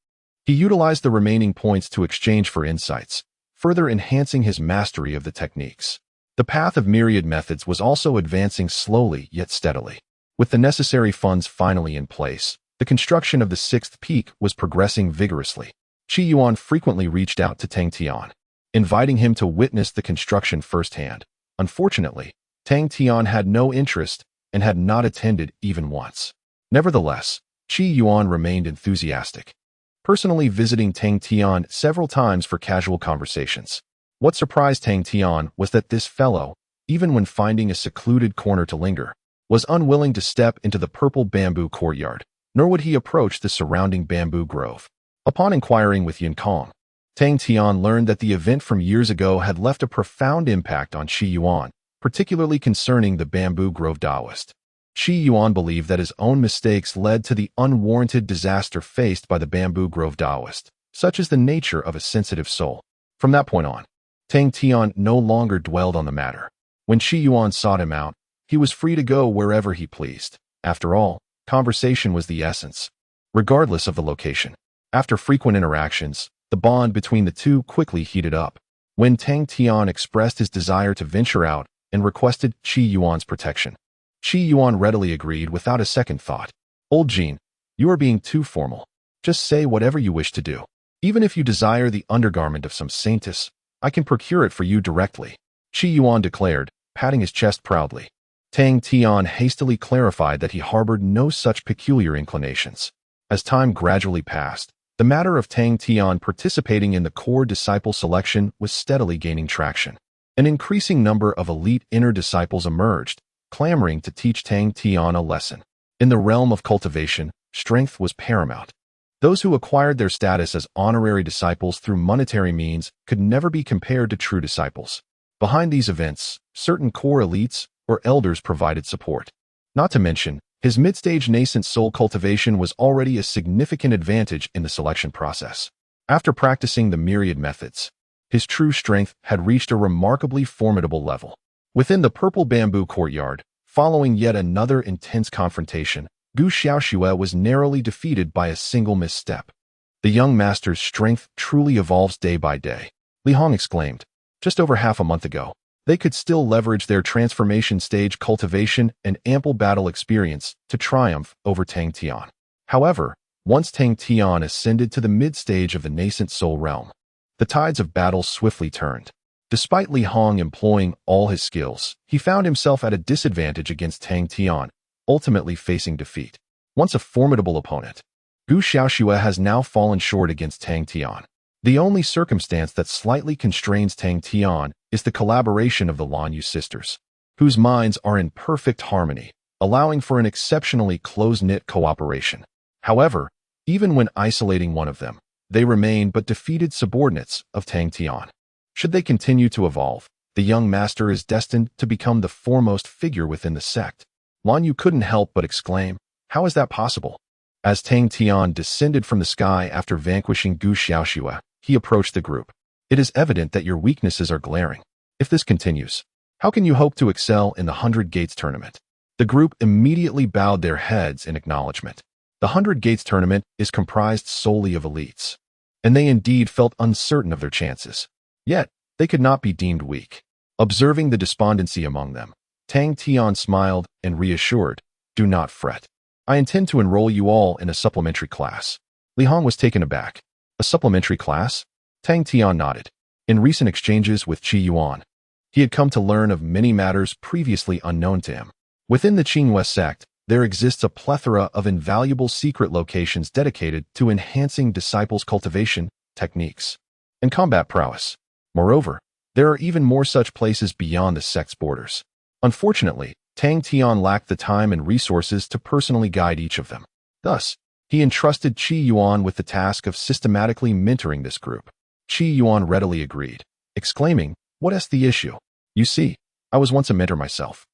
he utilized the remaining points to exchange for insights, further enhancing his mastery of the techniques. The path of myriad methods was also advancing slowly yet steadily. With the necessary funds finally in place, the construction of the 6th peak was progressing vigorously. Qi Yuan frequently reached out to Tang Tian, inviting him to witness the construction firsthand. Unfortunately, Tang Tian had no interest and had not attended even once. Nevertheless, Qi Yuan remained enthusiastic, personally visiting Tang Tian several times for casual conversations. What surprised Tang Tian was that this fellow, even when finding a secluded corner to linger, was unwilling to step into the purple bamboo courtyard, nor would he approach the surrounding bamboo grove. Upon inquiring with Yin Tang Tian learned that the event from years ago had left a profound impact on Qi Yuan, particularly concerning the bamboo grove Taoist. Qi Yuan believed that his own mistakes led to the unwarranted disaster faced by the bamboo grove Taoist, such is the nature of a sensitive soul. From that point on, Tang Tian no longer dwelled on the matter. When Qi Yuan sought him out, he was free to go wherever he pleased. After all, conversation was the essence, regardless of the location. After frequent interactions, the bond between the two quickly heated up. When Tang Tian expressed his desire to venture out and requested Qi Yuan's protection, Qi Yuan readily agreed without a second thought. Old Jin, you are being too formal. Just say whatever you wish to do. Even if you desire the undergarment of some saintess, I can procure it for you directly, Qi Yuan declared, patting his chest proudly. Tang Tian hastily clarified that he harbored no such peculiar inclinations. As time gradually passed, the matter of Tang Tian participating in the core disciple selection was steadily gaining traction. An increasing number of elite inner disciples emerged, clamoring to teach Tang Tian a lesson. In the realm of cultivation, strength was paramount. Those who acquired their status as honorary disciples through monetary means could never be compared to true disciples. Behind these events, certain core elites or elders provided support. Not to mention, his mid-stage nascent soul cultivation was already a significant advantage in the selection process. After practicing the myriad methods, his true strength had reached a remarkably formidable level. Within the purple bamboo courtyard, following yet another intense confrontation, Gu Xiaoxue was narrowly defeated by a single misstep. The young master's strength truly evolves day by day, Li Hong exclaimed. Just over half a month ago, they could still leverage their transformation stage cultivation and ample battle experience to triumph over Tang Tian. However, once Tang Tian ascended to the mid-stage of the nascent soul realm, the tides of battle swiftly turned. Despite Li Hong employing all his skills, he found himself at a disadvantage against Tang Tian, ultimately facing defeat. Once a formidable opponent, Gu Xiaoxue has now fallen short against Tang Tian. The only circumstance that slightly constrains Tang Tian is the collaboration of the Lanyu sisters, whose minds are in perfect harmony, allowing for an exceptionally close-knit cooperation. However, even when isolating one of them, they remain but defeated subordinates of Tang Tian. Should they continue to evolve, the young master is destined to become the foremost figure within the sect. Lanyu couldn't help but exclaim, "How is that possible?" As Tang Tian descended from the sky after vanquishing Gu Xiaoxue, he approached the group. "It is evident that your weaknesses are glaring. If this continues, how can you hope to excel in the 100 Gates tournament?" The group immediately bowed their heads in acknowledgement. The 100 Gates tournament is comprised solely of elites, and they indeed felt uncertain of their chances. Yet, They could not be deemed weak. Observing the despondency among them, Tang Tian smiled and reassured, "Do not fret. I intend to enroll you all in a supplementary class." Li Hong was taken aback. A supplementary class? Tang Tian nodded. In recent exchanges with Qi Yuan, he had come to learn of many matters previously unknown to him. Within the Qinghua sect, there exists a plethora of invaluable secret locations dedicated to enhancing disciples' cultivation, techniques, and combat prowess. Moreover, there are even more such places beyond the sect's borders. Unfortunately, Tang Tian lacked the time and resources to personally guide each of them. Thus, he entrusted Qi Yuan with the task of systematically mentoring this group. Qi Yuan readily agreed, exclaiming, "What's the issue? You see, I was once a mentor myself.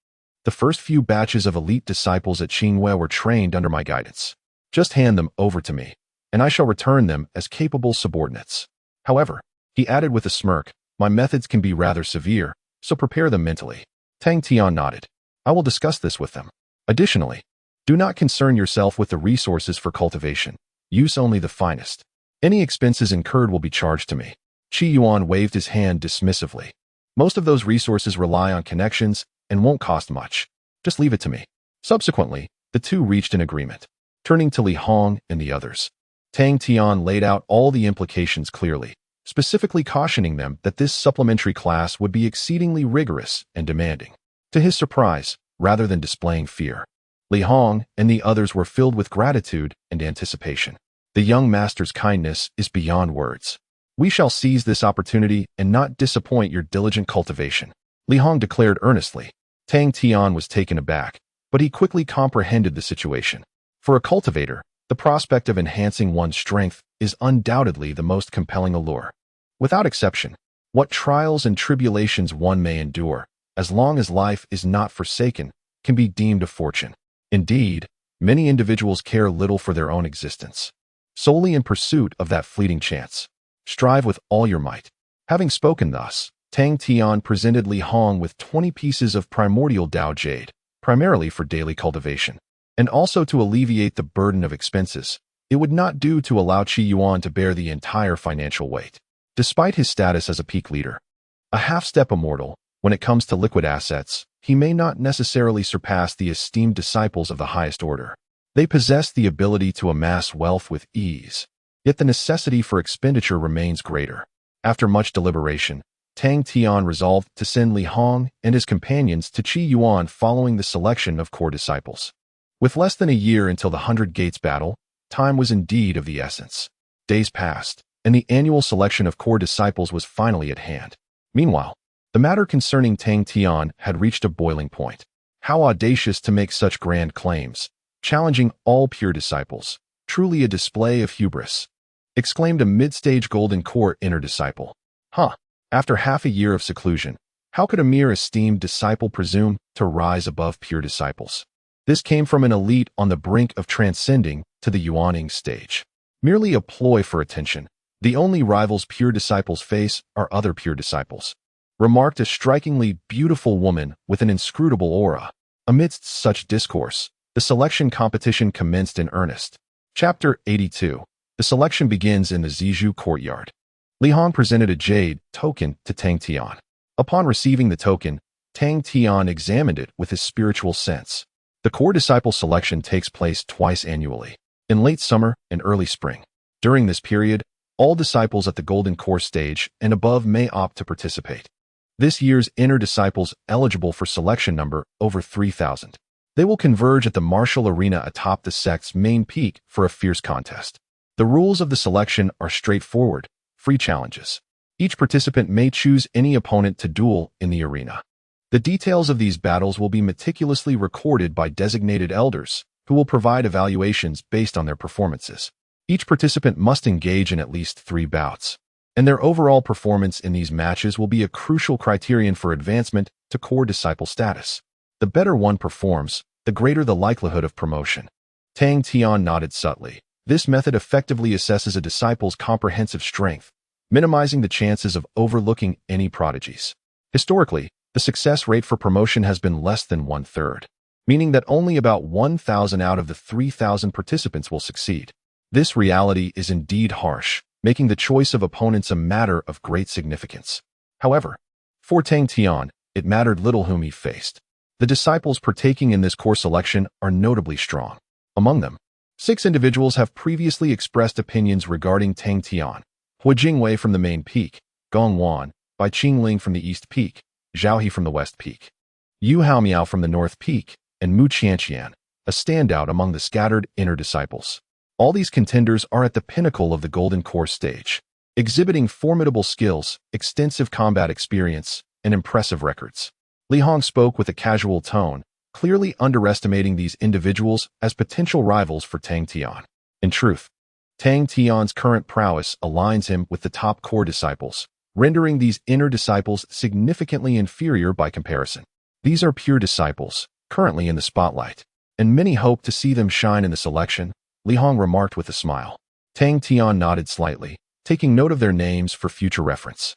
The first few batches of elite disciples at Qinghua were trained under my guidance. Just hand them over to me, and I shall return them as capable subordinates." However, he added with a smirk, "My methods can be rather severe, so prepare them mentally." Tang Tian nodded. "I will discuss this with them. Additionally, do not concern yourself with the resources for cultivation. Use only the finest. Any expenses incurred will be charged to me." Qi Yuan waved his hand dismissively. "Most of those resources rely on connections and won't cost much. Just leave it to me." Subsequently, the two reached an agreement. Turning to Li Hong and the others, Tang Tian laid out all the implications clearly, specifically cautioning them that this supplementary class would be exceedingly rigorous and demanding. To his surprise, rather than displaying fear, Li Hong and the others were filled with gratitude and anticipation. "The young master's kindness is beyond words. We shall seize this opportunity and not disappoint your diligent cultivation," Li Hong declared earnestly. Tang Tian was taken aback, but he quickly comprehended the situation. For a cultivator, the prospect of enhancing one's strength is undoubtedly the most compelling allure. Without exception, what trials and tribulations one may endure, as long as life is not forsaken, can be deemed a fortune. Indeed, many individuals care little for their own existence, solely in pursuit of that fleeting chance. Strive with all your might. Having spoken thus, Tang Tian presented Li Hong with 20 pieces of primordial Dao Jade, primarily for daily cultivation, and also to alleviate the burden of expenses. It would not do to allow Qi Yuan to bear the entire financial weight. Despite his status as a peak leader, a half-step immortal, when it comes to liquid assets, he may not necessarily surpass the esteemed disciples of the highest order. They possess the ability to amass wealth with ease, yet the necessity for expenditure remains greater. After much deliberation, Tang Tian resolved to send Li Hong and his companions to Qi Yuan following the selection of core disciples. With less than a year until the 100 Gates battle, time was indeed of the essence. Days passed, and the annual selection of core disciples was finally at hand. Meanwhile, the matter concerning Tang Tian had reached a boiling point. How audacious to make such grand claims, challenging all pure disciples. Truly a display of hubris, exclaimed a mid-stage golden core inner disciple. After half a year of seclusion, how could a mere esteemed disciple presume to rise above pure disciples? This came from an elite on the brink of transcending to the Yuaning stage. Merely a ploy for attention, the only rivals pure disciples face are other pure disciples, remarked a strikingly beautiful woman with an inscrutable aura. Amidst such discourse, the selection competition commenced in earnest. Chapter 82. The selection begins in the Zizhu courtyard. Li Hong presented a jade token to Tang Tian. Upon receiving the token, Tang Tian examined it with his spiritual sense. The core disciple selection takes place twice annually, in late summer and early spring. During this period, all disciples at the golden core stage and above may opt to participate. This year's inner disciples eligible for selection number over 3,000. They will converge at the martial arena atop the sect's main peak for a fierce contest. The rules of the selection are straightforward, free challenges. Each participant may choose any opponent to duel in the arena. The details of these battles will be meticulously recorded by designated elders, who will provide evaluations based on their performances. Each participant must engage in at least 3 bouts, and their overall performance in these matches will be a crucial criterion for advancement to core disciple status. The better one performs, the greater the likelihood of promotion. Tang Tian nodded subtly. This method effectively assesses a disciple's comprehensive strength, minimizing the chances of overlooking any prodigies. Historically, the success rate for promotion has been less than 1/3, meaning that only about 1,000 out of the 3,000 participants will succeed. This reality is indeed harsh, making the choice of opponents a matter of great significance. However, for Tang Tian, it mattered little whom he faced. The disciples partaking in this course selection are notably strong. Among them, 6 individuals have previously expressed opinions regarding Tang Tian: Hui Jingwei from the main peak, Gong Wan, Bai Qingling from the east peak, Zhao He from the west peak, Yu Haomiao from the north peak, and Mu Qianqian, a standout among the scattered inner disciples. All these contenders are at the pinnacle of the Golden Course stage, exhibiting formidable skills, extensive combat experience, and impressive records. Li Hong spoke with a casual tone, clearly underestimating these individuals as potential rivals for Tang Tian. In truth, Tang Tian's current prowess aligns him with the top core disciples, rendering these inner disciples significantly inferior by comparison. These are pure disciples, currently in the spotlight, and many hope to see them shine in the selection, Li Hong remarked with a smile. Tang Tian nodded slightly, taking note of their names for future reference.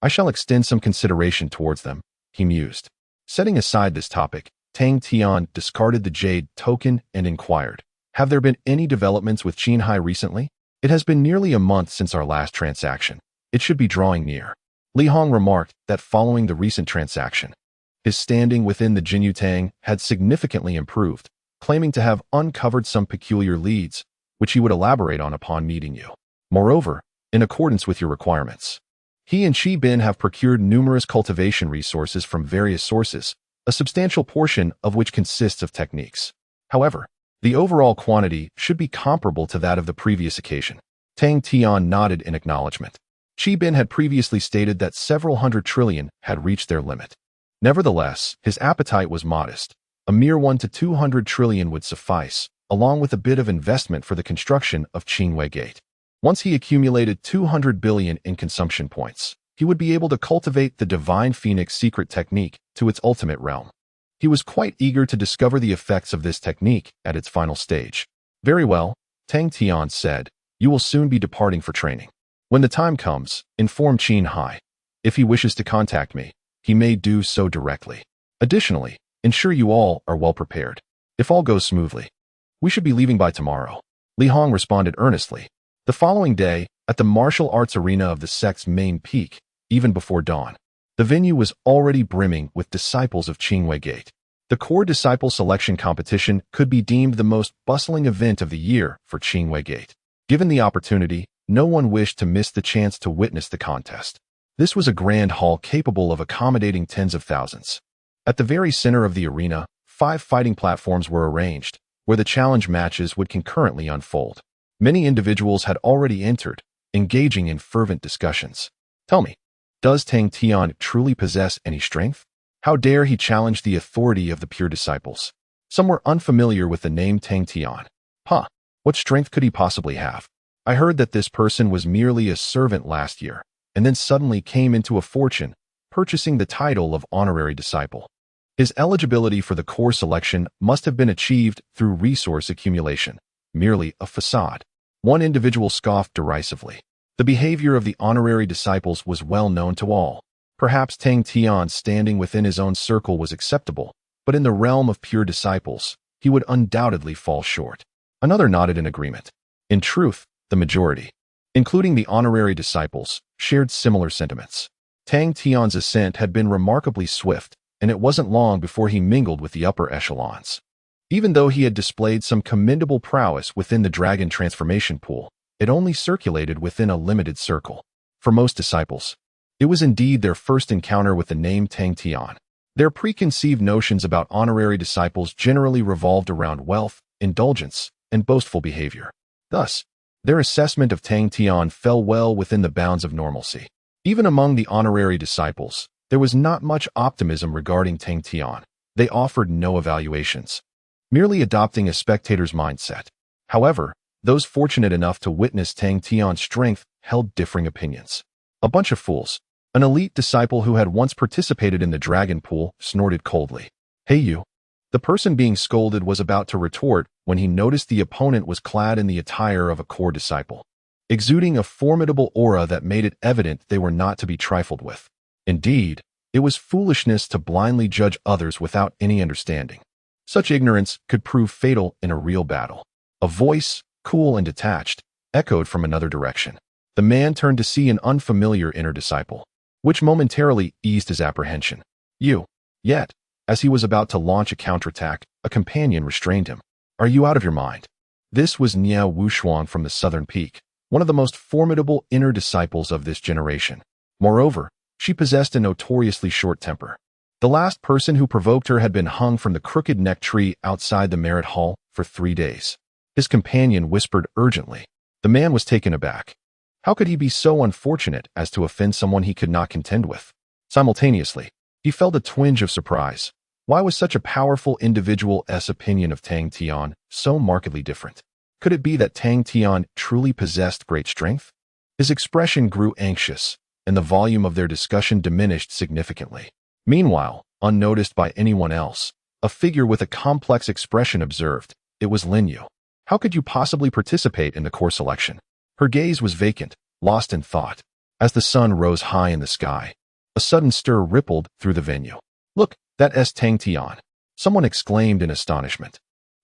I shall extend some consideration towards them, he mused. Setting aside this topic, Tang Tian discarded the Jade token and inquired, have there been any developments with Qinghai recently? It has been nearly a month since our last transaction. It should be drawing near. Li Hong remarked that following the recent transaction, his standing within the Jinyu Tang had significantly improved, claiming to have uncovered some peculiar leads, which he would elaborate on upon meeting you. Moreover, in accordance with your requirements, he and Qi Bin have procured numerous cultivation resources from various sources, a substantial portion of which consists of techniques. However, the overall quantity should be comparable to that of the previous occasion. Tang Tian nodded in acknowledgement. Qi Bin had previously stated that several hundred trillion had reached their limit. Nevertheless, his appetite was modest. A mere 1 to 200 trillion would suffice, along with a bit of investment for the construction of Qingwei Gate. Once he accumulated 200 billion in consumption points, he would be able to cultivate the Divine Phoenix secret technique to its ultimate realm. He was quite eager to discover the effects of this technique at its final stage. Very well, Tang Tian said, you will soon be departing for training. When the time comes, inform Qinghai. If he wishes to contact me, he may do so directly. Additionally, ensure you all are well prepared. If all goes smoothly, we should be leaving by tomorrow. Li Hong responded earnestly. The following day, at the martial arts arena of the sect's main peak, even before dawn, the venue was already brimming with disciples of Qingwei Gate. The core disciple selection competition could be deemed the most bustling event of the year for Qingwei Gate. Given the opportunity, no one wished to miss the chance to witness the contest. This was a grand hall capable of accommodating tens of thousands. At the very center of the arena, 5 fighting platforms were arranged, where the challenge matches would concurrently unfold. Many individuals had already entered, engaging in fervent discussions. Tell me, does Tang Tian truly possess any strength? How dare he challenge the authority of the pure disciples? Some were unfamiliar with the name Tang Tian. What strength could he possibly have? I heard that this person was merely a servant last year, and then suddenly came into a fortune, purchasing the title of honorary disciple. His eligibility for the core selection must have been achieved through resource accumulation, merely a facade. One individual scoffed derisively. The behavior of the honorary disciples was well known to all. Perhaps Tang Tian standing within his own circle was acceptable, but in the realm of pure disciples, he would undoubtedly fall short. Another nodded in agreement. In truth, the majority, including the honorary disciples, shared similar sentiments. Tang Tian's ascent had been remarkably swift, and it wasn't long before he mingled with the upper echelons. Even though he had displayed some commendable prowess within the dragon transformation pool, it only circulated within a limited circle. For most disciples, it was indeed their first encounter with the name Tang Tian. Their preconceived notions about honorary disciples generally revolved around wealth, indulgence, and boastful behavior. Thus, their assessment of Tang Tian fell well within the bounds of normalcy. Even among the honorary disciples, there was not much optimism regarding Tang Tian. They offered no evaluations, merely adopting a spectator's mindset. However, those fortunate enough to witness Tang Tian's strength held differing opinions. A bunch of fools. An elite disciple who had once participated in the dragon pool snorted coldly. Hey you. The person being scolded was about to retort when he noticed the opponent was clad in the attire of a core disciple, exuding a formidable aura that made it evident they were not to be trifled with. Indeed, it was foolishness to blindly judge others without any understanding. Such ignorance could prove fatal in a real battle. A voice, cool and detached, echoed from another direction. The man turned to see an unfamiliar inner disciple. which momentarily eased his apprehension. Yet, as he was about to launch a counterattack, a companion restrained him. Are you out of your mind? This was Niao Wushuang from the Southern Peak, one of the most formidable inner disciples of this generation. Moreover, she possessed a notoriously short temper. The last person who provoked her had been hung from the crooked neck tree outside the Merit Hall for 3 days. His companion whispered urgently. The man was taken aback. How could he be so unfortunate as to offend someone he could not contend with? Simultaneously, he felt a twinge of surprise. Why was such a powerful individual's opinion of Tang Tian so markedly different? Could it be that Tang Tian truly possessed great strength? His expression grew anxious, and the volume of their discussion diminished significantly. Meanwhile, unnoticed by anyone else, a figure with a complex expression observed. It was Lin Yu. How could you possibly participate in the course selection? Her gaze was vacant, lost in thought. As the sun rose high in the sky, a sudden stir rippled through the venue. Look, that's Tang Tian, someone exclaimed in astonishment.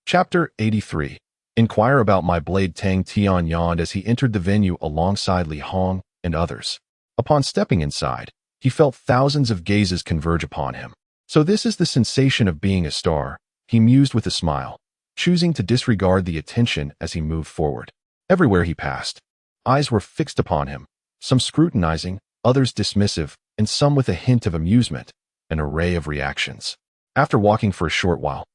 Chapter 83. Inquire about my blade. Tang Tian yawned as he entered the venue alongside Li Hong and others. Upon stepping inside, he felt thousands of gazes converge upon him. So this is the sensation of being a star, he mused with a smile, choosing to disregard the attention as he moved forward. Everywhere he passed, eyes were fixed upon him, some scrutinizing, others dismissive, and some with a hint of amusement, an array of reactions. After walking for a short while,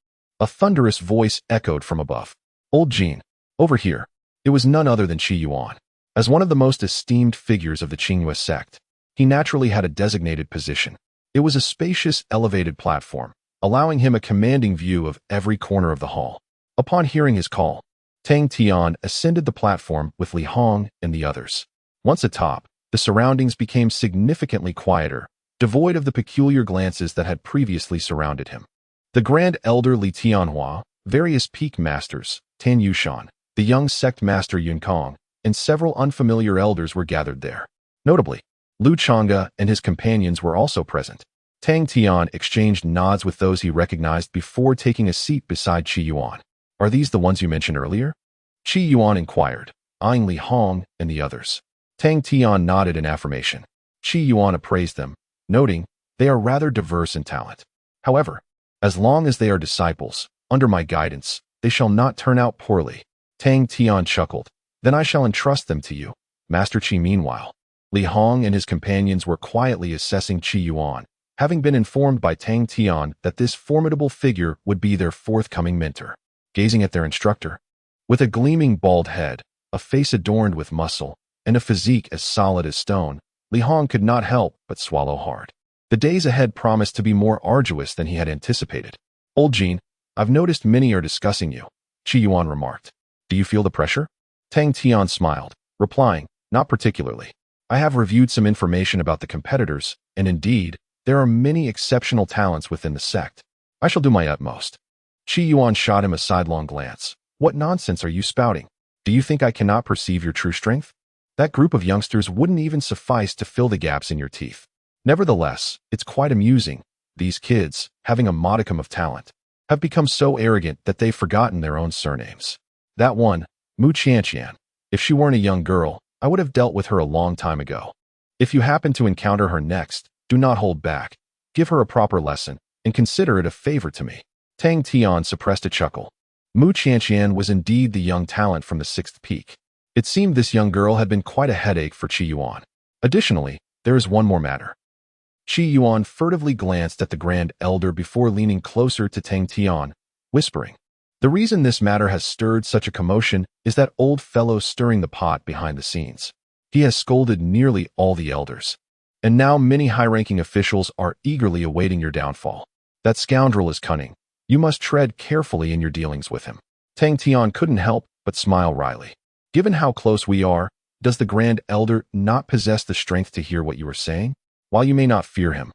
a thunderous voice echoed from above. Old Jin, over here. It was none other than Qi Yuan. As one of the most esteemed figures of the Qingyue sect, he naturally had a designated position. It was a spacious, elevated platform, allowing him a commanding view of every corner of the hall. Upon hearing his call, Tang Tian ascended the platform with Li Hong and the others. Once atop, the surroundings became significantly quieter, devoid of the peculiar glances that had previously surrounded him. The Grand Elder Li Tianhua, various peak masters, Tan Yushan, the young sect master Yun Kong, and several unfamiliar elders were gathered there. Notably, Lu Chonga and his companions were also present. Tang Tian exchanged nods with those he recognized before taking a seat beside Qi Yuan. Are these the ones you mentioned earlier? Qi Yuan inquired, eyeing Li Hong and the others. Tang Tian nodded in affirmation. Qi Yuan appraised them, noting, they are rather diverse in talent. However, as long as they are disciples, under my guidance, they shall not turn out poorly. Tang Tian chuckled. Then I shall entrust them to you, Master Qi. Meanwhile, Li Hong and his companions were quietly assessing Qi Yuan, having been informed by Tang Tian that this formidable figure would be their forthcoming mentor. Gazing at their instructor, with a gleaming bald head, a face adorned with muscle, and a physique as solid as stone, Li Hong could not help but swallow hard. The days ahead promised to be more arduous than he had anticipated. Old Jin, I've noticed many are discussing you, Qi Yuan remarked. Do you feel the pressure? Tang Tian smiled, replying, not particularly. I have reviewed some information about the competitors, and indeed, there are many exceptional talents within the sect. I shall do my utmost. Qi Yuan shot him a sidelong glance. What nonsense are you spouting? Do you think I cannot perceive your true strength? That group of youngsters wouldn't even suffice to fill the gaps in your teeth. Nevertheless, it's quite amusing. These kids, having a modicum of talent, have become so arrogant that they've forgotten their own surnames. That one, Mu Qianqian, if she weren't a young girl, I would have dealt with her a long time ago. If you happen to encounter her next, do not hold back. Give her a proper lesson, and consider it a favor to me. Tang Tian suppressed a chuckle. Mu Qianqian was indeed the young talent from the 6th peak. It seemed this young girl had been quite a headache for Qi Yuan. Additionally, there is one more matter. Qi Yuan furtively glanced at the Grand Elder before leaning closer to Tang Tian, whispering, the reason this matter has stirred such a commotion is that old fellow stirring the pot behind the scenes. He has scolded nearly all the elders. And now many high-ranking officials are eagerly awaiting your downfall. That scoundrel is cunning. You must tread carefully in your dealings with him. Tang Tian couldn't help but smile wryly. Given how close we are, does the Grand Elder not possess the strength to hear what you are saying? While you may not fear him,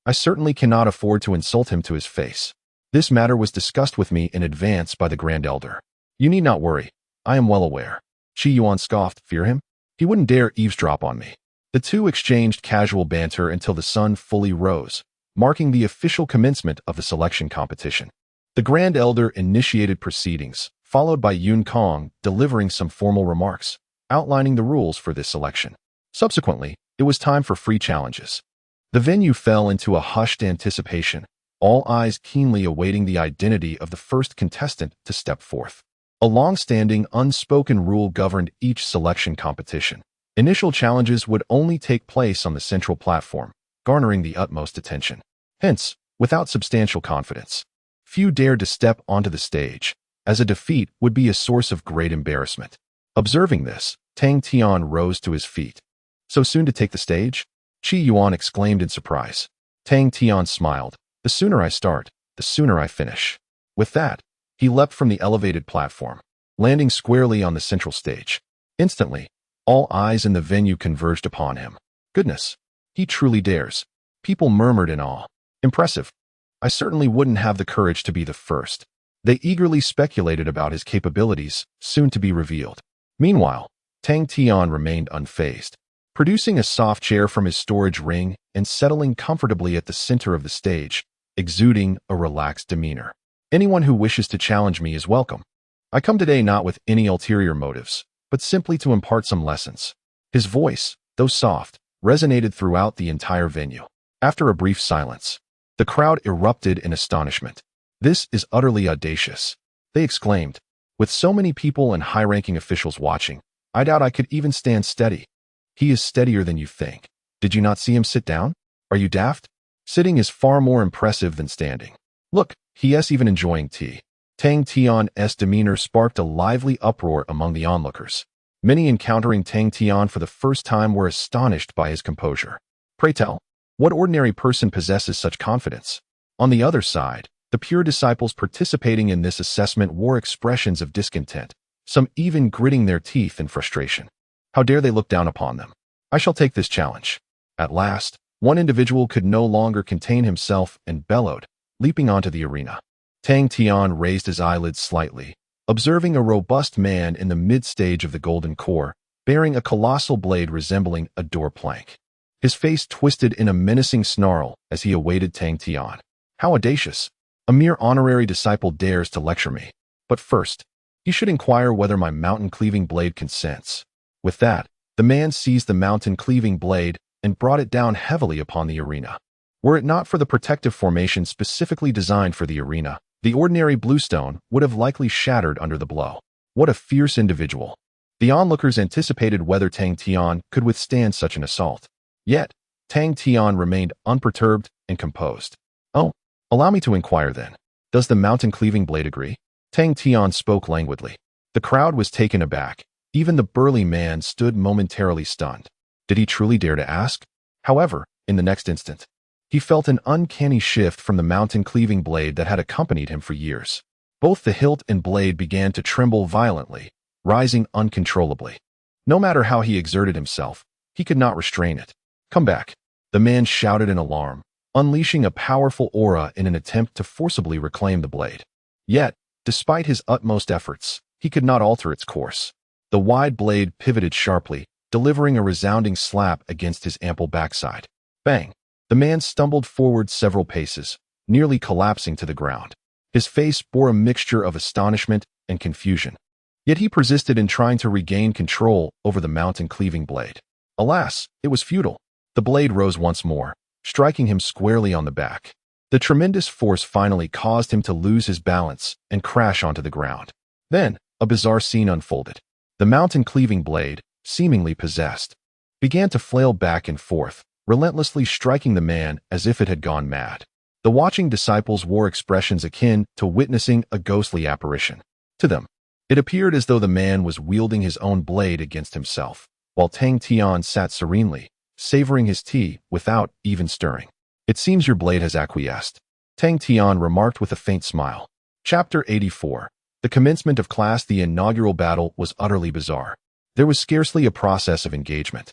I certainly cannot afford to insult him to his face. This matter was discussed with me in advance by the Grand Elder. You need not worry. I am well aware. Qi Yuan scoffed. Fear him? He wouldn't dare eavesdrop on me. The two exchanged casual banter until the sun fully rose, marking the official commencement of the selection competition. The Grand Elder initiated proceedings, followed by Yun Kong delivering some formal remarks, outlining the rules for this selection. Subsequently, it was time for free challenges. The venue fell into a hushed anticipation, all eyes keenly awaiting the identity of the first contestant to step forth. A long-standing, unspoken rule governed each selection competition. Initial challenges would only take place on the central platform, garnering the utmost attention. Hence, without substantial confidence, few dared to step onto the stage, as a defeat would be a source of great embarrassment. Observing this, Tang Tian rose to his feet. "So soon to take the stage?" Qi Yuan exclaimed in surprise. Tang Tian smiled. "The sooner I start, the sooner I finish." With that, he leapt from the elevated platform, landing squarely on the central stage. Instantly, all eyes in the venue converged upon him. "Goodness, he truly dares." People murmured in awe. "Impressive. I certainly wouldn't have the courage to be the first." They eagerly speculated about his capabilities, soon to be revealed. Meanwhile, Tang Tian remained unfazed, producing a soft chair from his storage ring and settling comfortably at the center of the stage, exuding a relaxed demeanor. "Anyone who wishes to challenge me is welcome. I come today not with any ulterior motives, but simply to impart some lessons." His voice, though soft, resonated throughout the entire venue. After a brief silence, the crowd erupted in astonishment. "This is utterly audacious," they exclaimed. "With so many people and high-ranking officials watching, I doubt I could even stand steady." "He is steadier than you think. Did you not see him sit down? Are you daft? Sitting is far more impressive than standing. Look, he is even enjoying tea." Tang Tian's demeanor sparked a lively uproar among the onlookers. Many encountering Tang Tian for the first time were astonished by his composure. Pray tell, what ordinary person possesses such confidence? On the other side, the pure disciples participating in this assessment wore expressions of discontent, some even gritting their teeth in frustration. How dare they look down upon them? "I shall take this challenge." At last, one individual could no longer contain himself and bellowed, leaping onto the arena. Tang Tian raised his eyelids slightly, observing a robust man in the mid-stage of the golden core, bearing a colossal blade resembling a door plank. His face twisted in a menacing snarl as he awaited Tang Tian. "How audacious! A mere honorary disciple dares to lecture me. But first, he should inquire whether my mountain-cleaving blade consents." With that, the man seized the mountain-cleaving blade and brought it down heavily upon the arena. Were it not for the protective formation specifically designed for the arena, the ordinary bluestone would have likely shattered under the blow. What a fierce individual! The onlookers anticipated whether Tang Tian could withstand such an assault. Yet, Tang Tian remained unperturbed and composed. "Oh, allow me to inquire then. Does the mountain-cleaving blade agree?" Tang Tian spoke languidly. The crowd was taken aback. Even the burly man stood momentarily stunned. Did he truly dare to ask? However, in the next instant, he felt an uncanny shift from the mountain-cleaving blade that had accompanied him for years. Both the hilt and blade began to tremble violently, rising uncontrollably. No matter how he exerted himself, he could not restrain it. "Come back," the man shouted in alarm, unleashing a powerful aura in an attempt to forcibly reclaim the blade. Yet, despite his utmost efforts, he could not alter its course. The wide blade pivoted sharply, delivering a resounding slap against his ample backside. Bang! The man stumbled forward several paces, nearly collapsing to the ground. His face bore a mixture of astonishment and confusion. Yet he persisted in trying to regain control over the mountain-cleaving blade. Alas, it was futile. The blade rose once more, striking him squarely on the back. The tremendous force finally caused him to lose his balance and crash onto the ground. Then, a bizarre scene unfolded. The mountain-cleaving blade, seemingly possessed, began to flail back and forth, relentlessly striking the man as if it had gone mad. The watching disciples wore expressions akin to witnessing a ghostly apparition. To them, it appeared as though the man was wielding his own blade against himself, while Tang Tian sat serenely, savoring his tea without even stirring. "It seems your blade has acquiesced," Tang Tian remarked with a faint smile. Chapter 84. The commencement of class. The inaugural battle was utterly bizarre. There was scarcely a process of engagement.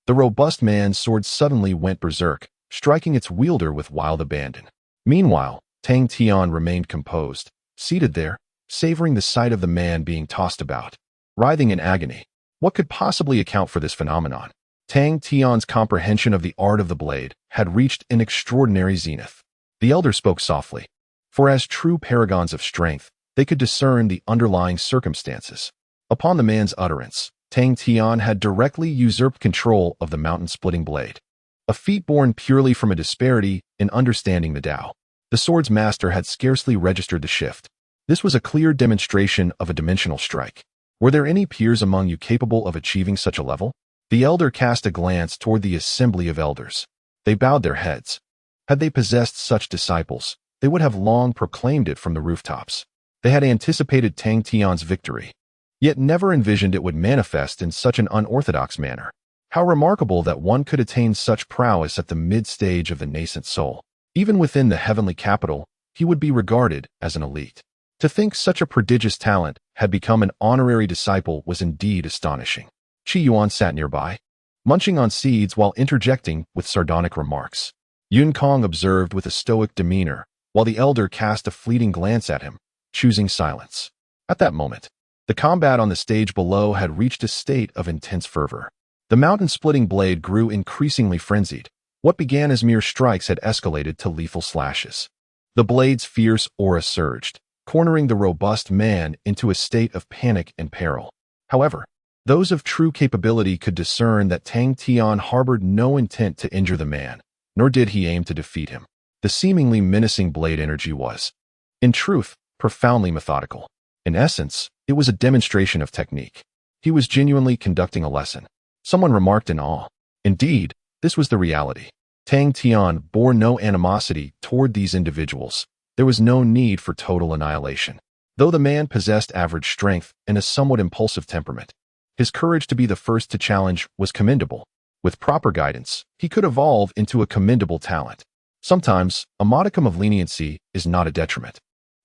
The robust man's sword suddenly went berserk, striking its wielder with wild abandon. Meanwhile, Tang Tian remained composed, seated there, savoring the sight of the man being tossed about, writhing in agony. What could possibly account for this phenomenon? Tang Tian's comprehension of the art of the blade had reached an extraordinary zenith. The elder spoke softly, for as true paragons of strength, they could discern the underlying circumstances. Upon the man's utterance, Tang Tian had directly usurped control of the mountain-splitting blade. a feat born purely from a disparity in understanding the Tao. The sword's master had scarcely registered the shift. This was a clear demonstration of a dimensional strike. Were there any peers among you capable of achieving such a level? The elder cast a glance toward the assembly of elders. They bowed their heads. Had they possessed such disciples, they would have long proclaimed it from the rooftops. They had anticipated Tang Tian's victory, yet never envisioned it would manifest in such an unorthodox manner. How remarkable that one could attain such prowess at the mid-stage of the nascent soul. Even within the heavenly capital, he would be regarded as an elite. To think such a prodigious talent had become an honorary disciple was indeed astonishing. Qi Yuan sat nearby, munching on seeds while interjecting with sardonic remarks. Yun Kong observed with a stoic demeanor, while the elder cast a fleeting glance at him, choosing silence. At that moment, the combat on the stage below had reached a state of intense fervor. The mountain-splitting blade grew increasingly frenzied. What began as mere strikes had escalated to lethal slashes. The blade's fierce aura surged, cornering the robust man into a state of panic and peril. However, those of true capability could discern that Tang Tian harbored no intent to injure the man, nor did he aim to defeat him. The seemingly menacing blade energy was, in truth, profoundly methodical. In essence, it was a demonstration of technique. He was genuinely conducting a lesson. Someone remarked in awe. Indeed, this was the reality. Tang Tian bore no animosity toward these individuals. There was no need for total annihilation. Though the man possessed average strength and a somewhat impulsive temperament, his courage to be the first to challenge was commendable. With proper guidance, he could evolve into a commendable talent. Sometimes, a modicum of leniency is not a detriment.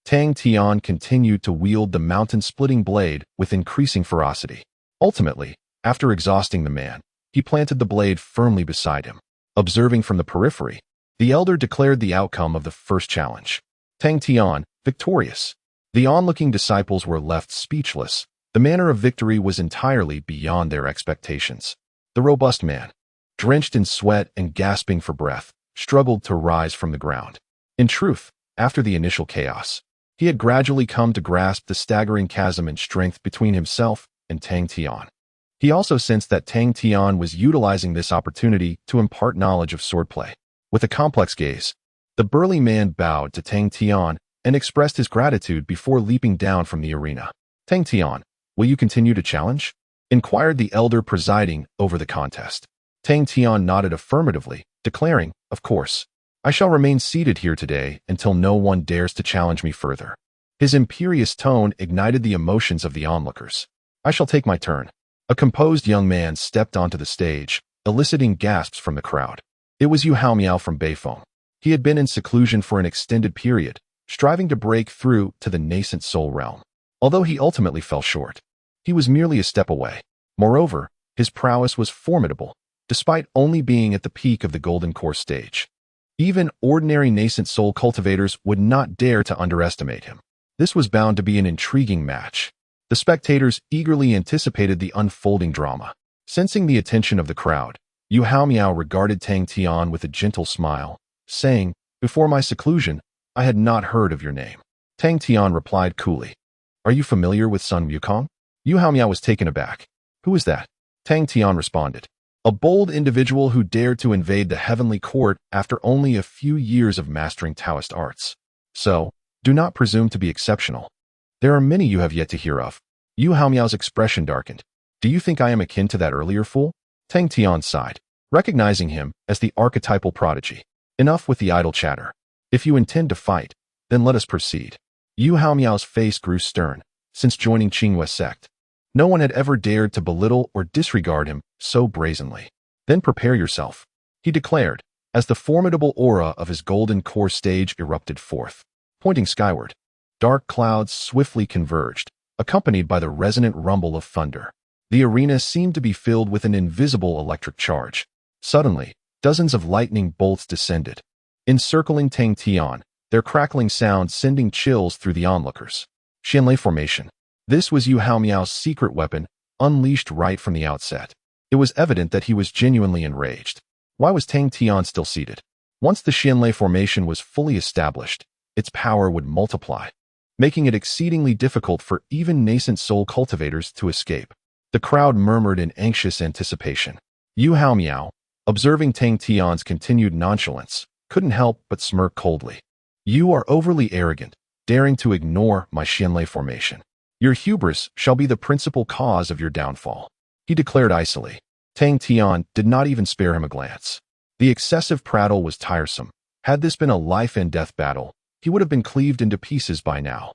Tang Tian continued to wield the mountain-splitting blade with increasing ferocity. Ultimately, after exhausting the man, he planted the blade firmly beside him. Observing from the periphery, the elder declared the outcome of the first challenge. Tang Tian, victorious. The onlooking disciples were left speechless. The manner of victory was entirely beyond their expectations. The robust man, drenched in sweat and gasping for breath, struggled to rise from the ground. In truth, after the initial chaos, he had gradually come to grasp the staggering chasm in strength between himself and Tang Tian. He also sensed that Tang Tian was utilizing this opportunity to impart knowledge of swordplay. With a complex gaze, the burly man bowed to Tang Tian and expressed his gratitude before leaping down from the arena. Tang Tian, will you continue to challenge? Inquired the elder presiding over the contest. Tang Tian nodded affirmatively, declaring, of course, I shall remain seated here today until no one dares to challenge me further. His imperious tone ignited the emotions of the onlookers. I shall take my turn. A composed young man stepped onto the stage, eliciting gasps from the crowd. It was Yu Haomiao from Beifeng. He had been in seclusion for an extended period, striving to break through to the nascent soul realm. Although he ultimately fell short, he was merely a step away. Moreover, his prowess was formidable, despite only being at the peak of the golden core stage. Even ordinary nascent soul cultivators would not dare to underestimate him. This was bound to be an intriguing match. The spectators eagerly anticipated the unfolding drama. Sensing the attention of the crowd, Yu Haomiao regarded Tang Tian with a gentle smile, saying, before my seclusion, I had not heard of your name. Tang Tian replied coolly, are you familiar with Sun Wukong? Yu Haomiao was taken aback. Who is that? Tang Tian responded, a bold individual who dared to invade the heavenly court after only a few years of mastering Taoist arts. So, do not presume to be exceptional. There are many you have yet to hear of. Yu Haomiao's expression darkened. Do you think I am akin to that earlier fool? Tang Tian sighed, recognizing him as the archetypal prodigy. Enough with the idle chatter. If you intend to fight, then let us proceed. Yu Haomiao's face grew stern. Since joining Qinghua sect, no one had ever dared to belittle or disregard him so brazenly. Then prepare yourself, he declared, as the formidable aura of his golden core stage erupted forth. Pointing skyward, dark clouds swiftly converged, accompanied by the resonant rumble of thunder. The arena seemed to be filled with an invisible electric charge. Suddenly, dozens of lightning bolts descended, encircling Tang Tian, their crackling sound sending chills through the onlookers. Xianlei formation. This was Yu Haomiao's secret weapon, unleashed right from the outset. It was evident that he was genuinely enraged. Why was Tang Tian still seated? Once the Xianlei formation was fully established, its power would multiply, making it exceedingly difficult for even nascent soul cultivators to escape. The crowd murmured in anxious anticipation. Yu Haomiao, observing Tang Tian's continued nonchalance, couldn't help but smirk coldly. You are overly arrogant, daring to ignore my Xianlei formation. Your hubris shall be the principal cause of your downfall, he declared icily. Tang Tian did not even spare him a glance. The excessive prattle was tiresome. Had this been a life-and-death battle, he would have been cleaved into pieces by now.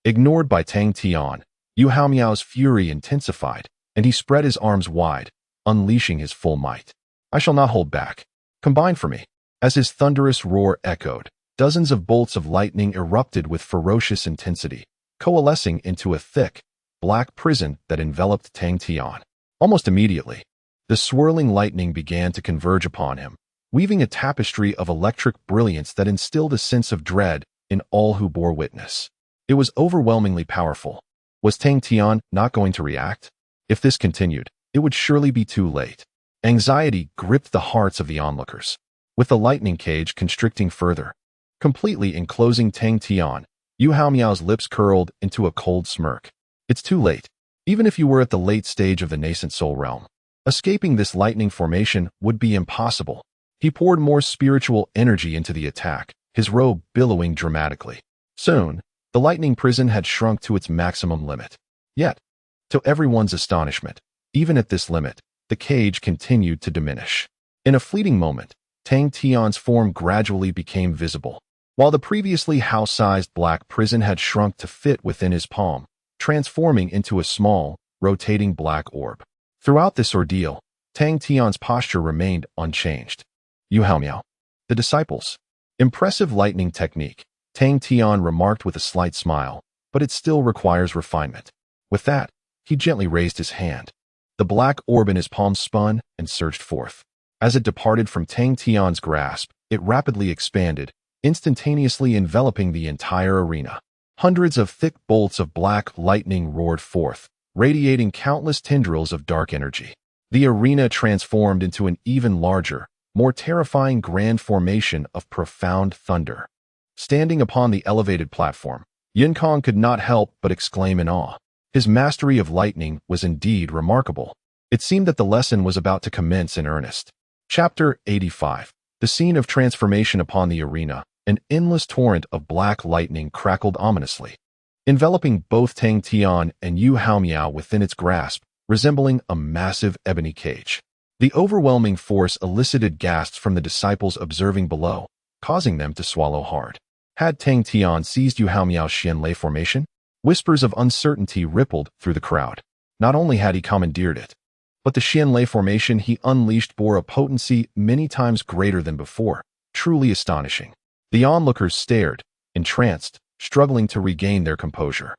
Ignored by Tang Tian, Yu Haomiao's fury intensified, and he spread his arms wide, unleashing his full might. I shall not hold back. Combine for me. As his thunderous roar echoed, dozens of bolts of lightning erupted with ferocious intensity, coalescing into a thick, black prison that enveloped Tang Tian. Almost immediately, the swirling lightning began to converge upon him, weaving a tapestry of electric brilliance that instilled a sense of dread in all who bore witness. It was overwhelmingly powerful. Was Tang Tian not going to react? If this continued, it would surely be too late. Anxiety gripped the hearts of the onlookers. With the lightning cage constricting further, completely enclosing Tang Tian, Yu Haomiao's lips curled into a cold smirk. It's too late. Even if you were at the late stage of the nascent soul realm, escaping this lightning formation would be impossible. He poured more spiritual energy into the attack, his robe billowing dramatically. Soon, the lightning prison had shrunk to its maximum limit. Yet, to everyone's astonishment, even at this limit, the cage continued to diminish. In a fleeting moment, Tang Tian's form gradually became visible. While the previously house-sized black prison had shrunk to fit within his palm, transforming into a small, rotating black orb. Throughout this ordeal, Tang Tian's posture remained unchanged. Yu Haomiao. The disciples. Impressive lightning technique, Tang Tian remarked with a slight smile, but it still requires refinement. With that, he gently raised his hand. The black orb in his palm spun and surged forth. As it departed from Tang Tian's grasp, it rapidly expanded, instantaneously enveloping the entire arena. Hundreds of thick bolts of black lightning roared forth, radiating countless tendrils of dark energy. The arena transformed into an even larger, more terrifying grand formation of profound thunder. Standing upon the elevated platform, Yin Kong could not help but exclaim in awe. His mastery of lightning was indeed remarkable. It seemed that the lesson was about to commence in earnest. Chapter 85. The scene of transformation upon the arena. An endless torrent of black lightning crackled ominously, enveloping both Tang Tian and Yu Haomiao within its grasp, resembling a massive ebony cage. The overwhelming force elicited gasps from the disciples observing below, causing them to swallow hard. Had Tang Tian seized Yu Haomiao's Xianlei formation? Whispers of uncertainty rippled through the crowd. Not only had he commandeered it, but the Xianlei formation he unleashed bore a potency many times greater than before, truly astonishing. The onlookers stared, entranced, struggling to regain their composure.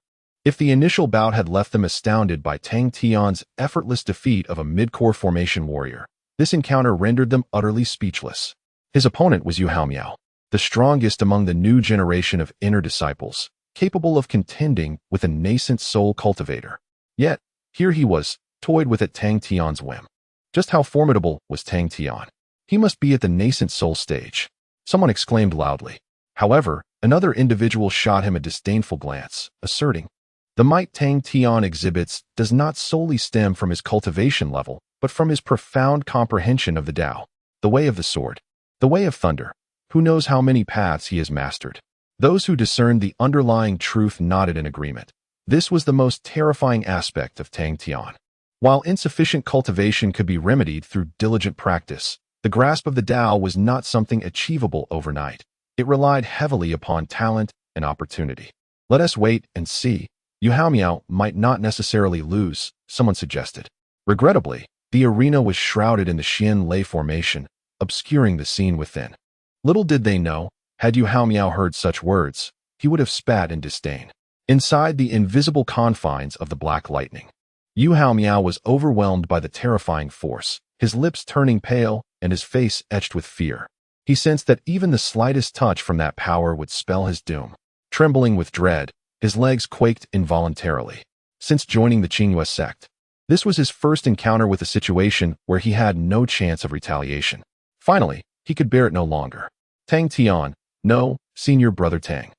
If the initial bout had left them astounded by Tang Tian's effortless defeat of a mid-core formation warrior, this encounter rendered them utterly speechless. His opponent was Yu Haomiao, the strongest among the new generation of inner disciples, capable of contending with a nascent soul cultivator. Yet, here he was, toyed with at Tang Tian's whim. Just how formidable was Tang Tian? He must be at the nascent soul stage. Someone exclaimed loudly. However, another individual shot him a disdainful glance, asserting, "The might Tang Tian exhibits does not solely stem from his cultivation level, but from his profound comprehension of the Tao, the way of the sword, the way of thunder. Who knows how many paths he has mastered?" Those who discerned the underlying truth nodded in agreement. This was the most terrifying aspect of Tang Tian. While insufficient cultivation could be remedied through diligent practice, the grasp of the Tao was not something achievable overnight. It relied heavily upon talent and opportunity. "Let us wait and see. Yu Haomiao might not necessarily lose," someone suggested. Regrettably, the arena was shrouded in the Xianlei formation, obscuring the scene within. Little did they know, had Yu Haomiao heard such words, he would have spat in disdain. Inside the invisible confines of the black lightning, Yu Haomiao was overwhelmed by the terrifying force, his lips turning pale and his face etched with fear. He sensed that even the slightest touch from that power would spell his doom. Trembling with dread, his legs quaked involuntarily. Since joining the Qingyue sect, this was his first encounter with a situation where he had no chance of retaliation. Finally, he could bear it no longer. "Tang Tian, no, senior brother Tang."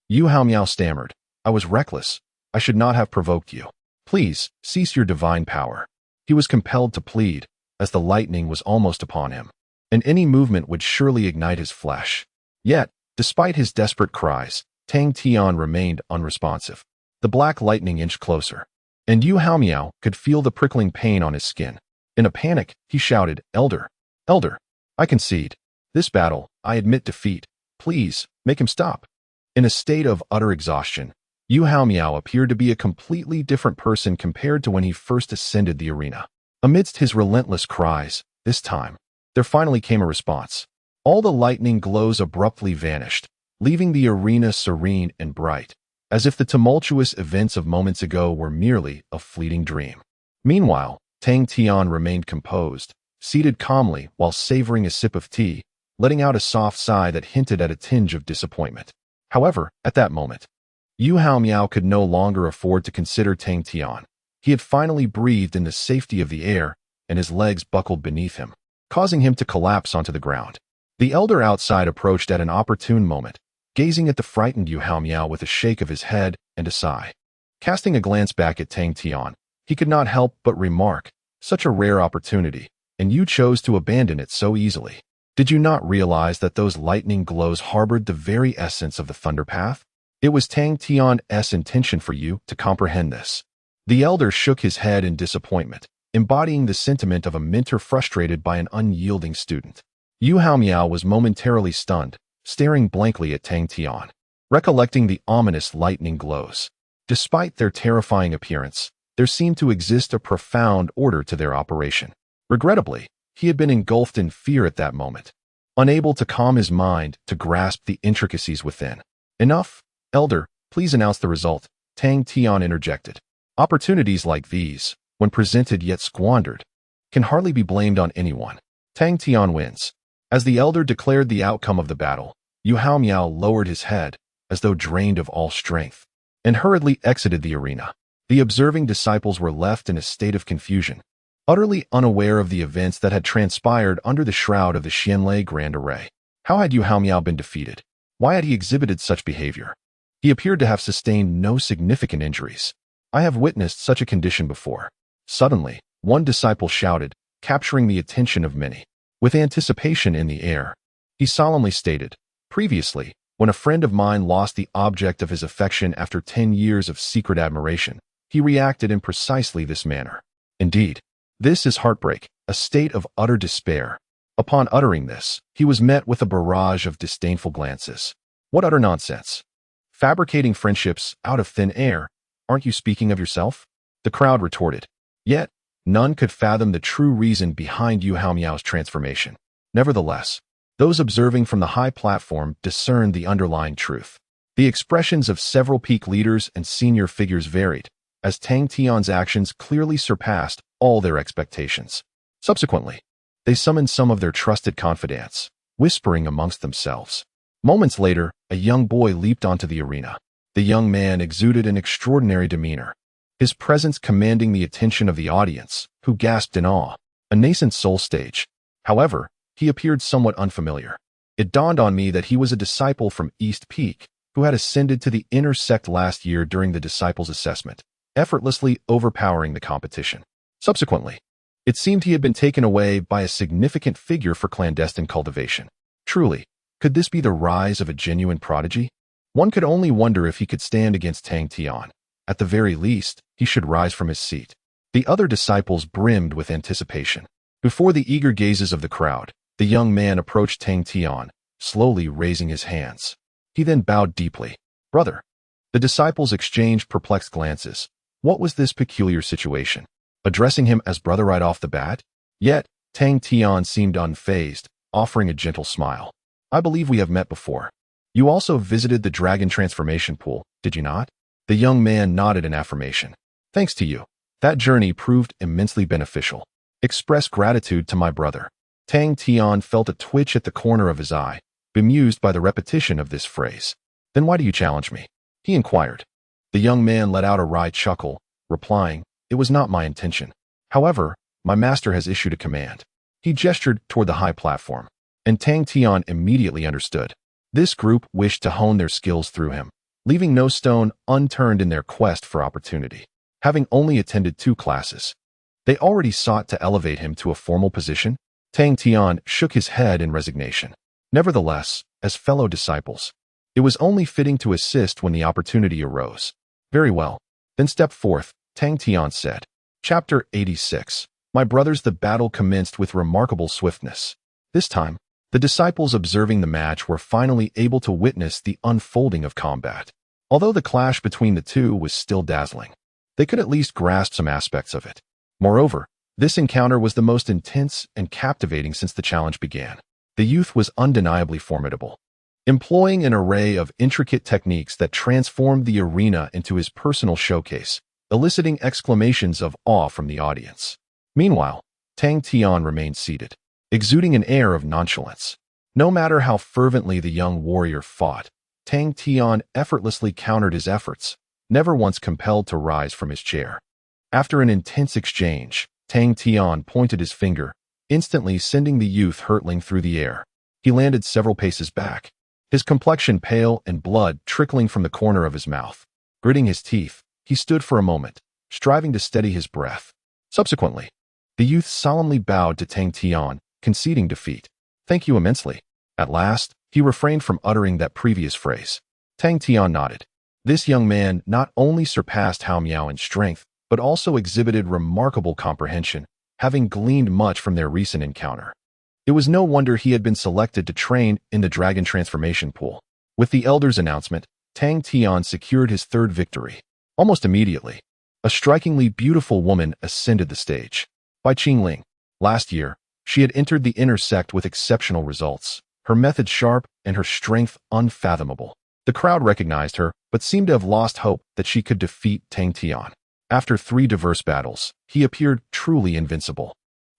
Yu Haomiao stammered, "I was reckless. I should not have provoked you. Please, cease your divine power." He was compelled to plead, as the lightning was almost upon him. and any movement would surely ignite his flesh. Yet, despite his desperate cries, Tang Tian remained unresponsive. The black lightning inched closer, and Yu Haomiao could feel the prickling pain on his skin. In a panic, he shouted, "Elder! Elder! I concede. This battle, I admit defeat. Please, make him stop." In a state of utter exhaustion, Yu Haomiao appeared to be a completely different person compared to when he first ascended the arena. Amidst his relentless cries, this time, there finally came a response. All the lightning glows abruptly vanished, leaving the arena serene and bright, as if the tumultuous events of moments ago were merely a fleeting dream. Meanwhile, Tang Tian remained composed, seated calmly while savoring a sip of tea, letting out a soft sigh that hinted at a tinge of disappointment. However, at that moment, Yu Haomiao could no longer afford to consider Tang Tian. He had finally breathed in the safety of the air, and his legs buckled beneath him, causing him to collapse onto the ground. The elder outside approached at an opportune moment, gazing at the frightened Yu Haomiao with a shake of his head and a sigh. Casting a glance back at Tang Tian, he could not help but remark, "Such a rare opportunity, and you chose to abandon it so easily. Did you not realize that those lightning glows harbored the very essence of the Thunder Path? It was Tang Tian's intention for you to comprehend this." The elder shook his head in disappointment, embodying the sentiment of a mentor frustrated by an unyielding student. Yu Haomiao was momentarily stunned, staring blankly at Tang Tian, recollecting the ominous lightning glows. Despite their terrifying appearance, there seemed to exist a profound order to their operation. Regrettably, he had been engulfed in fear at that moment, unable to calm his mind to grasp the intricacies within. "Enough, elder, please announce the result," Tang Tian interjected. "Opportunities like these, when presented yet squandered, can hardly be blamed on anyone. Tang Tian wins." As the elder declared the outcome of the battle, Yu Haomiao lowered his head, as though drained of all strength, and hurriedly exited the arena. The observing disciples were left in a state of confusion, utterly unaware of the events that had transpired under the shroud of the Xianlei Grand Array. How had Yu Haomiao been defeated? Why had he exhibited such behavior? He appeared to have sustained no significant injuries. "I have witnessed such a condition before." Suddenly, one disciple shouted, capturing the attention of many. With anticipation in the air, he solemnly stated, "Previously, when a friend of mine lost the object of his affection after 10 years of secret admiration, he reacted in precisely this manner. Indeed, this is heartbreak, a state of utter despair." Upon uttering this, he was met with a barrage of disdainful glances. "What utter nonsense! Fabricating friendships out of thin air, aren't you speaking of yourself?" the crowd retorted. Yet, none could fathom the true reason behind Yu Haomiao's transformation. Nevertheless, those observing from the high platform discerned the underlying truth. The expressions of several peak leaders and senior figures varied, as Tang Tian's actions clearly surpassed all their expectations. Subsequently, they summoned some of their trusted confidants, whispering amongst themselves. Moments later, a young boy leaped onto the arena. The young man exuded an extraordinary demeanor, his presence commanding the attention of the audience, who gasped in awe. A nascent soul stage. However, he appeared somewhat unfamiliar. It dawned on me that he was a disciple from East Peak, who had ascended to the inner sect last year during the disciples' assessment, effortlessly overpowering the competition. Subsequently, it seemed he had been taken away by a significant figure for clandestine cultivation. Truly, could this be the rise of a genuine prodigy? One could only wonder if he could stand against Tang Tian. At the very least, he should rise from his seat. The other disciples brimmed with anticipation. Before the eager gazes of the crowd, the young man approached Tang Tian, slowly raising his hands. He then bowed deeply. "Brother." The disciples exchanged perplexed glances. What was this peculiar situation? Addressing him as brother right off the bat? Yet, Tang Tian seemed unfazed, offering a gentle smile. "I believe we have met before. You also visited the dragon transformation pool, did you not?" The young man nodded in affirmation. "Thanks to you. That journey proved immensely beneficial. Express gratitude to my brother." Tang Tian felt a twitch at the corner of his eye, bemused by the repetition of this phrase. "Then why do you challenge me?" he inquired. The young man let out a wry chuckle, replying, "It was not my intention. However, my master has issued a command." He gestured toward the high platform, and Tang Tian immediately understood. This group wished to hone their skills through him, leaving no stone unturned in their quest for opportunity. Having only attended 2 classes, they already sought to elevate him to a formal position. Tang Tian shook his head in resignation. Nevertheless, as fellow disciples, it was only fitting to assist when the opportunity arose. Very well. Then step forth, Tang Tian said. Chapter 86. My brothers, the battle commenced with remarkable swiftness. This time, the disciples observing the match were finally able to witness the unfolding of combat. Although the clash between the two was still dazzling, they could at least grasp some aspects of it. Moreover, this encounter was the most intense and captivating since the challenge began. The youth was undeniably formidable, employing an array of intricate techniques that transformed the arena into his personal showcase, eliciting exclamations of awe from the audience. Meanwhile, Tang Tian remained seated, exuding an air of nonchalance. No matter how fervently the young warrior fought, Tang Tian effortlessly countered his efforts, never once compelled to rise from his chair. After an intense exchange, Tang Tian pointed his finger, instantly sending the youth hurtling through the air. He landed several paces back, his complexion pale and blood trickling from the corner of his mouth. Gritting his teeth, he stood for a moment, striving to steady his breath. Subsequently, the youth solemnly bowed to Tang Tian, conceding defeat. Thank you immensely. At last, he refrained from uttering that previous phrase. Tang Tian nodded. This young man not only surpassed Hao Miao in strength, but also exhibited remarkable comprehension, having gleaned much from their recent encounter. It was no wonder he had been selected to train in the dragon transformation pool. With the elder's announcement, Tang Tian secured his third victory. Almost immediately, a strikingly beautiful woman ascended the stage. Bai Qingling. Last year, she had entered the inner sect with exceptional results, her methods sharp and her strength unfathomable. The crowd recognized her, but seemed to have lost hope that she could defeat Tang Tian. After 3 diverse battles, he appeared truly invincible.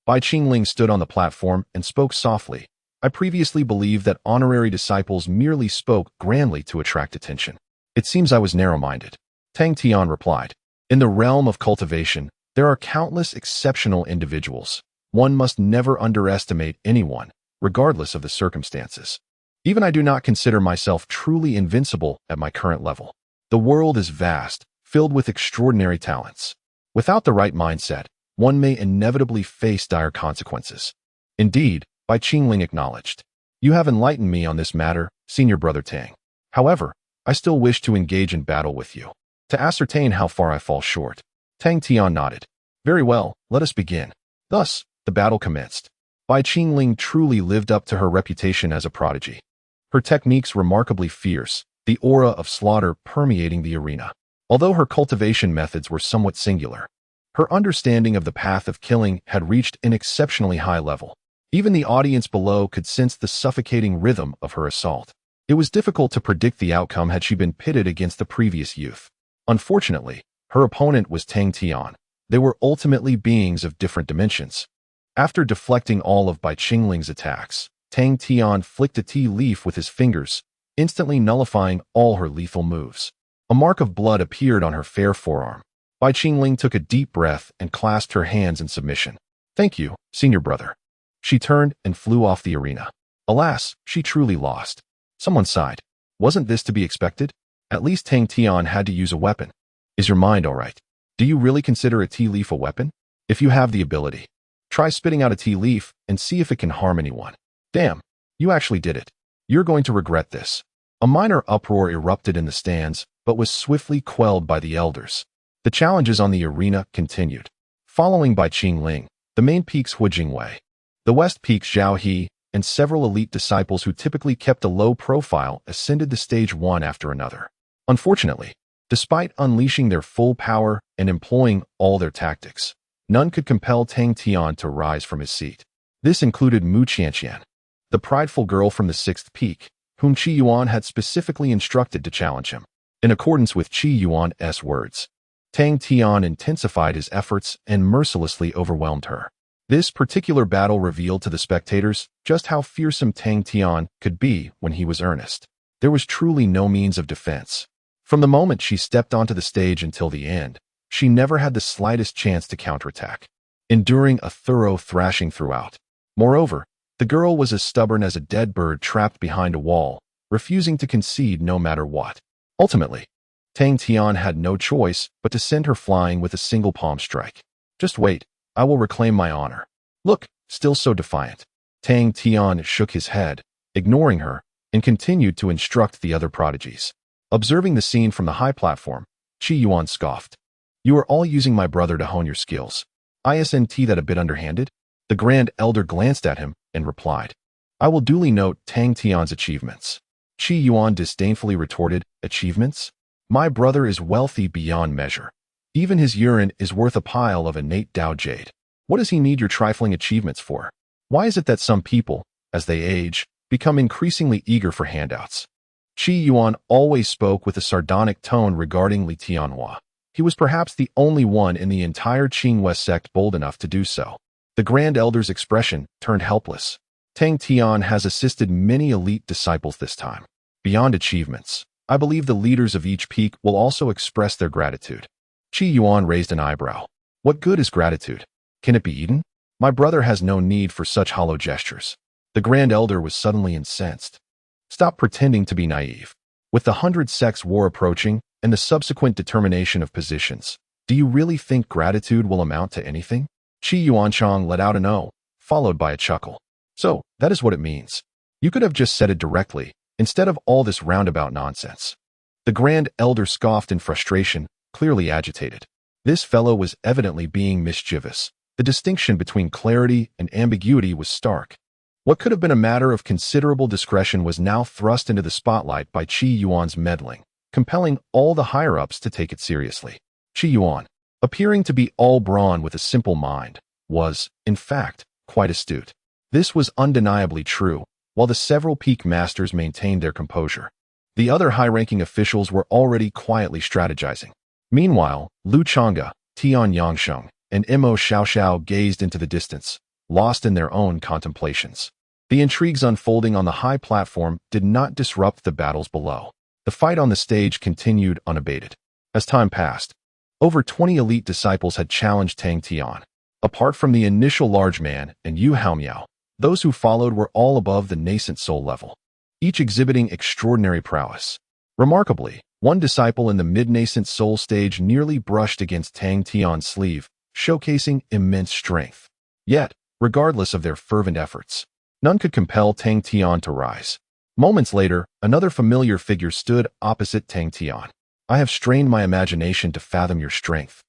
Bai Qingling stood on the platform and spoke softly. I previously believed that honorary disciples merely spoke grandly to attract attention. It seems I was narrow-minded. Tang Tian replied. In the realm of cultivation, there are countless exceptional individuals. One must never underestimate anyone, regardless of the circumstances. Even I do not consider myself truly invincible at my current level. The world is vast, filled with extraordinary talents. Without the right mindset, one may inevitably face dire consequences. Indeed, Bai Qingling acknowledged. You have enlightened me on this matter, senior brother Tang. However, I still wish to engage in battle with you, to ascertain how far I fall short. Tang Tian nodded. Very well, let us begin. Thus, the battle commenced. Bai Qingling truly lived up to her reputation as a prodigy. Her techniques remarkably fierce, the aura of slaughter permeating the arena. Although her cultivation methods were somewhat singular, her understanding of the path of killing had reached an exceptionally high level. Even the audience below could sense the suffocating rhythm of her assault. It was difficult to predict the outcome had she been pitted against the previous youth. Unfortunately, her opponent was Tang Tian. They were ultimately beings of different dimensions. After deflecting all of Bai Qingling's attacks, Tang Tian flicked a tea leaf with his fingers, instantly nullifying all her lethal moves. A mark of blood appeared on her fair forearm. Bai Qingling took a deep breath and clasped her hands in submission. Thank you, senior brother. She turned and flew off the arena. Alas, she truly lost. Someone sighed. Wasn't this to be expected? At least Tang Tian had to use a weapon. Is your mind all right? Do you really consider a tea leaf a weapon? If you have the ability, try spitting out a tea leaf and see if it can harm anyone. Damn, you actually did it. You're going to regret this. A minor uproar erupted in the stands, but was swiftly quelled by the elders. The challenges on the arena continued. Following Bai Qingling, the main peaks Hujingwei, the west peaks Zhao He, and several elite disciples who typically kept a low profile ascended the stage one after another. Unfortunately, despite unleashing their full power and employing all their tactics, none could compel Tang Tian to rise from his seat. This included Mu Qianqian, the prideful girl from the 6th peak, whom Qi Yuan had specifically instructed to challenge him. In accordance with Qi Yuan's words, Tang Tian intensified his efforts and mercilessly overwhelmed her. This particular battle revealed to the spectators just how fearsome Tang Tian could be when he was earnest. There was truly no means of defense. From the moment she stepped onto the stage until the end, she never had the slightest chance to counterattack, enduring a thorough thrashing throughout. Moreover, the girl was as stubborn as a dead bird trapped behind a wall, refusing to concede no matter what. Ultimately, Tang Tian had no choice but to send her flying with a single palm strike. Just wait, I will reclaim my honor. Look, still so defiant. Tang Tian shook his head, ignoring her, and continued to instruct the other prodigies. Observing the scene from the high platform, Qi Yuan scoffed. You are all using my brother to hone your skills. Isn't that a bit underhanded? The Grand Elder glanced at him and replied, I will duly note Tang Tian's achievements. Qi Yuan disdainfully retorted, Achievements? My brother is wealthy beyond measure. Even his urine is worth a pile of innate Dao Jade. What does he need your trifling achievements for? Why is it that some people, as they age, become increasingly eager for handouts? Qi Yuan always spoke with a sardonic tone regarding Li Tianhua. He was perhaps the only one in the entire Qingwei sect bold enough to do so. The Grand Elder's expression turned helpless. Tang Tian has assisted many elite disciples this time. Beyond achievements, I believe the leaders of each peak will also express their gratitude. Qi Yuan raised an eyebrow. What good is gratitude? Can it be eaten? My brother has no need for such hollow gestures. The Grand Elder was suddenly incensed. Stop pretending to be naive. With the 100 sects war approaching and the subsequent determination of positions, do you really think gratitude will amount to anything? Qi Yuanchang let out an "oh," followed by a chuckle. So, that is what it means. You could have just said it directly, instead of all this roundabout nonsense. The Grand Elder scoffed in frustration, clearly agitated. This fellow was evidently being mischievous. The distinction between clarity and ambiguity was stark. What could have been a matter of considerable discretion was now thrust into the spotlight by Qi Yuan's meddling, compelling all the higher-ups to take it seriously. Qi Yuan, appearing to be all brawn with a simple mind, was, in fact, quite astute. This was undeniably true, while the several peak masters maintained their composure. The other high-ranking officials were already quietly strategizing. Meanwhile, Lu Chonga, Tian Yangsheng, and Emo Shia Shao gazed into the distance, lost in their own contemplations. The intrigues unfolding on the high platform did not disrupt the battles below. The fight on the stage continued unabated. As time passed, over 20 elite disciples had challenged Tang Tian. Apart from the initial large man and Yu Haomiao, those who followed were all above the nascent soul level, each exhibiting extraordinary prowess. Remarkably, one disciple in the mid-nascent soul stage nearly brushed against Tang Tian's sleeve, showcasing immense strength. Yet, regardless of their fervent efforts, none could compel Tang Tian to rise. Moments later, another familiar figure stood opposite Tang Tian. I have strained my imagination to fathom your strength,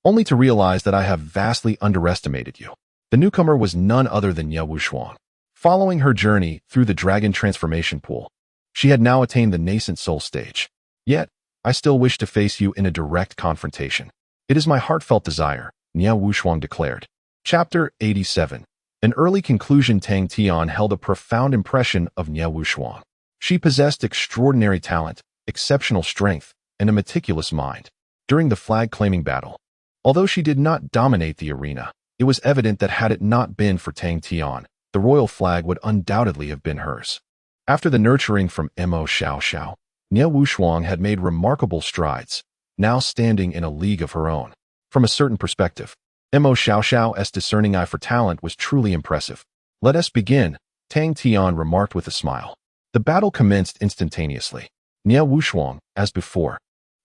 only to realize that I have vastly underestimated you. The newcomer was none other than Ye Wushuang. Following her journey through the dragon transformation pool, she had now attained the nascent soul stage. Yet, I still wish to face you in a direct confrontation. It is my heartfelt desire, Ye Wushuang declared. Chapter 87. An early conclusion. Tang Tian held a profound impression of Ye Wushuang. She possessed extraordinary talent, exceptional strength, and a meticulous mind. During the flag-claiming battle, although she did not dominate the arena, it was evident that had it not been for Tang Tian, the royal flag would undoubtedly have been hers. After the nurturing from Emo Shia Shao, Ye Wushuang had made remarkable strides, now standing in a league of her own. From a certain perspective, Emo Shia Shao's discerning eye for talent was truly impressive. Let us begin, Tang Tian remarked with a smile. The battle commenced instantaneously. Ye Wushuang, as before,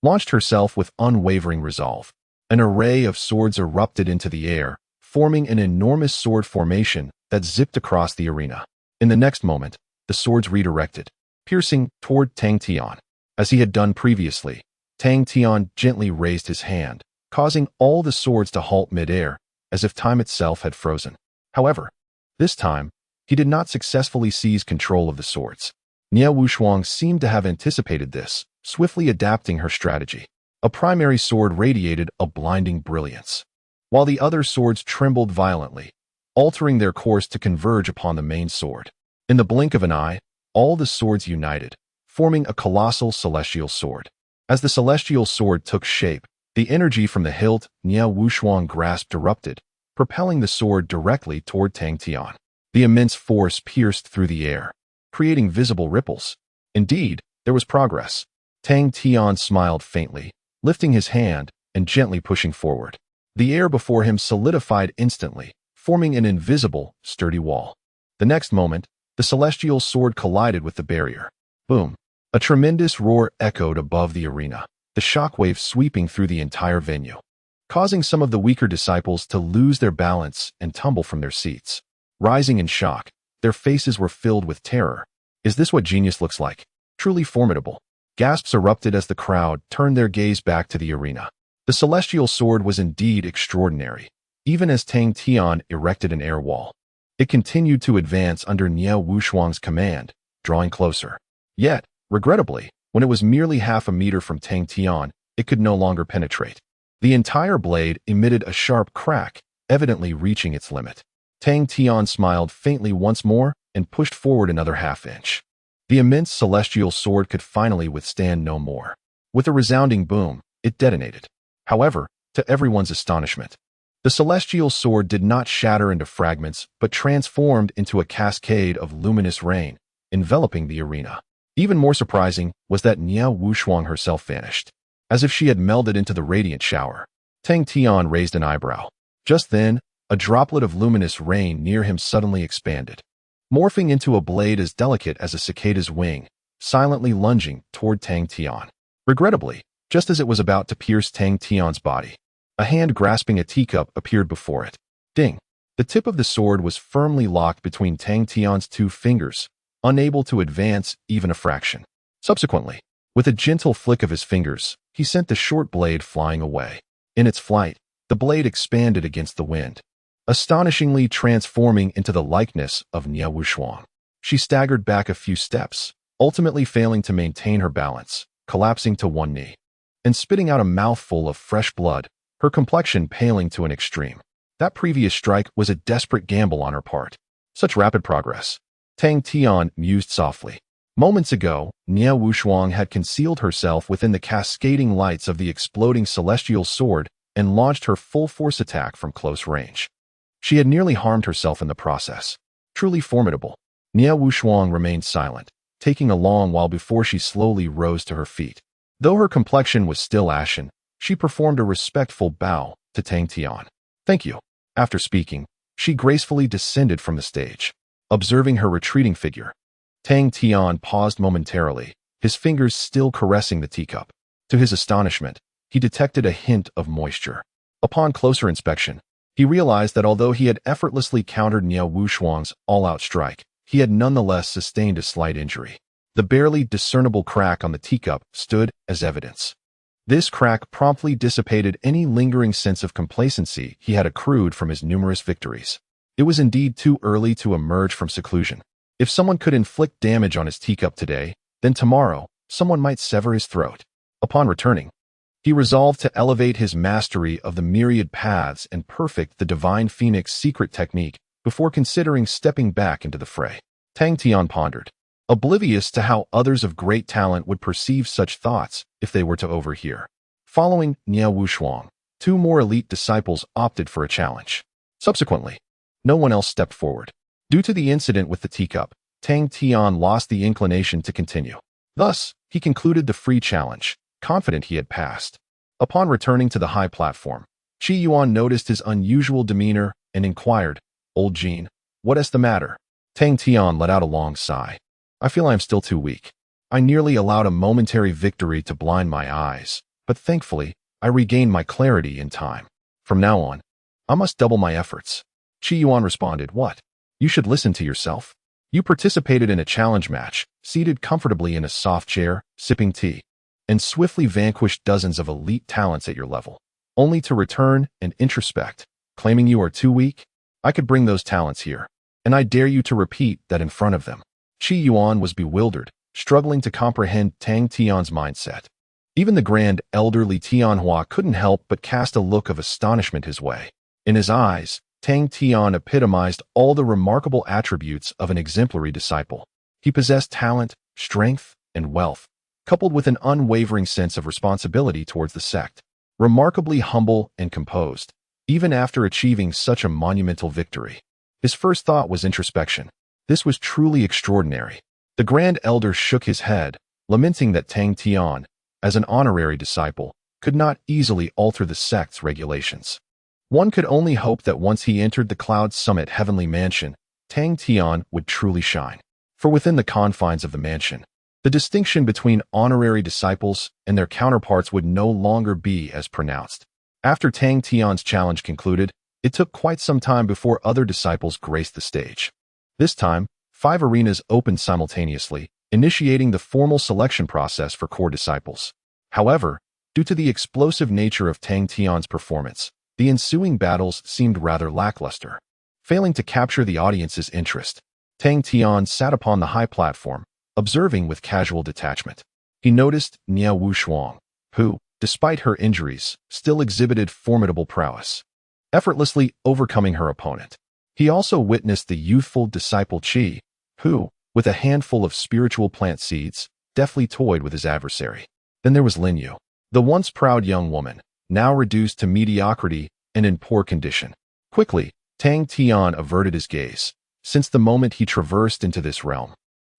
launched herself with unwavering resolve. An array of swords erupted into the air, forming an enormous sword formation that zipped across the arena. In the next moment, the swords redirected, piercing toward Tang Tian. As he had done previously, Tang Tian gently raised his hand, causing all the swords to halt mid-air, as if time itself had frozen. However, this time, he did not successfully seize control of the swords. Ye Wushuang seemed to have anticipated this, swiftly adapting her strategy. A primary sword radiated a blinding brilliance, while the other swords trembled violently, altering their course to converge upon the main sword. In the blink of an eye, all the swords united, forming a colossal celestial sword. As the celestial sword took shape, the energy from the hilt Ye Wushuang grasped erupted, propelling the sword directly toward Tang Tian. The immense force pierced through the air, creating visible ripples. Indeed, there was progress. Tang Tian smiled faintly, lifting his hand and gently pushing forward. The air before him solidified instantly, forming an invisible, sturdy wall. The next moment, the celestial sword collided with the barrier. Boom! A tremendous roar echoed above the arena, the shockwave sweeping through the entire venue, causing some of the weaker disciples to lose their balance and tumble from their seats. Rising in shock, their faces were filled with terror. Is this what genius looks like? Truly formidable. Gasps erupted as the crowd turned their gaze back to the arena. The celestial sword was indeed extraordinary, even as Tang Tian erected an air wall. It continued to advance under Niao Wushuang's command, drawing closer. Yet, regrettably, when it was merely half a meter from Tang Tian, it could no longer penetrate. The entire blade emitted a sharp crack, evidently reaching its limit. Tang Tian smiled faintly once more and pushed forward another half-inch. The immense celestial sword could finally withstand no more. With a resounding boom, it detonated. However, to everyone's astonishment, the celestial sword did not shatter into fragments but transformed into a cascade of luminous rain, enveloping the arena. Even more surprising was that Niao Wushuang herself vanished, as if she had melded into the radiant shower. Tang Tian raised an eyebrow. Just then, a droplet of luminous rain near him suddenly expanded, morphing into a blade as delicate as a cicada's wing, silently lunging toward Tang Tian. Regrettably, just as it was about to pierce Tang Tian's body, a hand grasping a teacup appeared before it. Ding! The tip of the sword was firmly locked between Tang Tian's two fingers, unable to advance even a fraction. Subsequently, with a gentle flick of his fingers, he sent the short blade flying away. In its flight, the blade expanded against the wind, astonishingly transforming into the likeness of Niao Wushuang. She staggered back a few steps, ultimately failing to maintain her balance, collapsing to one knee, and spitting out a mouthful of fresh blood, her complexion paling to an extreme. That previous strike was a desperate gamble on her part. Such rapid progress. Tang Tian mused softly. Moments ago, Niao Wushuang had concealed herself within the cascading lights of the exploding celestial sword and launched her full-force attack from close range. She had nearly harmed herself in the process. Truly formidable. Niao Wushuang remained silent, taking a long while before she slowly rose to her feet. Though her complexion was still ashen, she performed a respectful bow to Tang Tian. Thank you. After speaking, she gracefully descended from the stage. Observing her retreating figure, Tang Tian paused momentarily, his fingers still caressing the teacup. To his astonishment, he detected a hint of moisture. Upon closer inspection, he realized that although he had effortlessly countered Niao Wushuang's all-out strike, he had nonetheless sustained a slight injury. The barely discernible crack on the teacup stood as evidence. This crack promptly dissipated any lingering sense of complacency he had accrued from his numerous victories. It was indeed too early to emerge from seclusion. If someone could inflict damage on his teacup today, then tomorrow, someone might sever his throat. Upon returning, he resolved to elevate his mastery of the myriad paths and perfect the divine phoenix secret technique before considering stepping back into the fray. Tang Tian pondered, oblivious to how others of great talent would perceive such thoughts if they were to overhear. Following Niao Wushuang, two more elite disciples opted for a challenge. Subsequently, no one else stepped forward. Due to the incident with the teacup, Tang Tian lost the inclination to continue. Thus, he concluded the free challenge, confident he had passed. Upon returning to the high platform, Qi Yuan noticed his unusual demeanor and inquired, "Old Jean, what is the matter?" Tang Tian let out a long sigh. "I feel I am still too weak. I nearly allowed a momentary victory to blind my eyes, but thankfully, I regained my clarity in time. From now on, I must double my efforts." Qi Yuan responded, "What? You should listen to yourself. You participated in a challenge match, seated comfortably in a soft chair, sipping tea, and swiftly vanquished dozens of elite talents at your level, only to return and introspect, claiming you are too weak. I could bring those talents here, and I dare you to repeat that in front of them." Qi Yuan was bewildered, struggling to comprehend Tang Tian's mindset. Even the grand elderly Tianhua couldn't help but cast a look of astonishment his way. In his eyes, Tang Tian epitomized all the remarkable attributes of an exemplary disciple. He possessed talent, strength, and wealth, coupled with an unwavering sense of responsibility towards the sect. Remarkably humble and composed, even after achieving such a monumental victory. His first thought was introspection. This was truly extraordinary. The Grand Elder shook his head, lamenting that Tang Tian, as an honorary disciple, could not easily alter the sect's regulations. One could only hope that once he entered the Cloud Summit Heavenly Mansion, Tang Tian would truly shine. For within the confines of the mansion, the distinction between honorary disciples and their counterparts would no longer be as pronounced. After Tang Tian's challenge concluded, It took quite some time before other disciples graced the stage. This time, 5 arenas opened simultaneously, initiating the formal selection process for core disciples. However, due to the explosive nature of Tang Tian's performance, the ensuing battles seemed rather lackluster. Failing to capture the audience's interest, Tang Tian sat upon the high platform, observing with casual detachment. He noticed Niao Wushuang, who, despite her injuries, still exhibited formidable prowess, effortlessly overcoming her opponent. He also witnessed the youthful disciple Qi, who, with a handful of spiritual plant seeds, deftly toyed with his adversary. Then there was Lin Yu, the once proud young woman, now reduced to mediocrity and in poor condition. Quickly, Tang Tian averted his gaze, since the moment he traversed into this realm.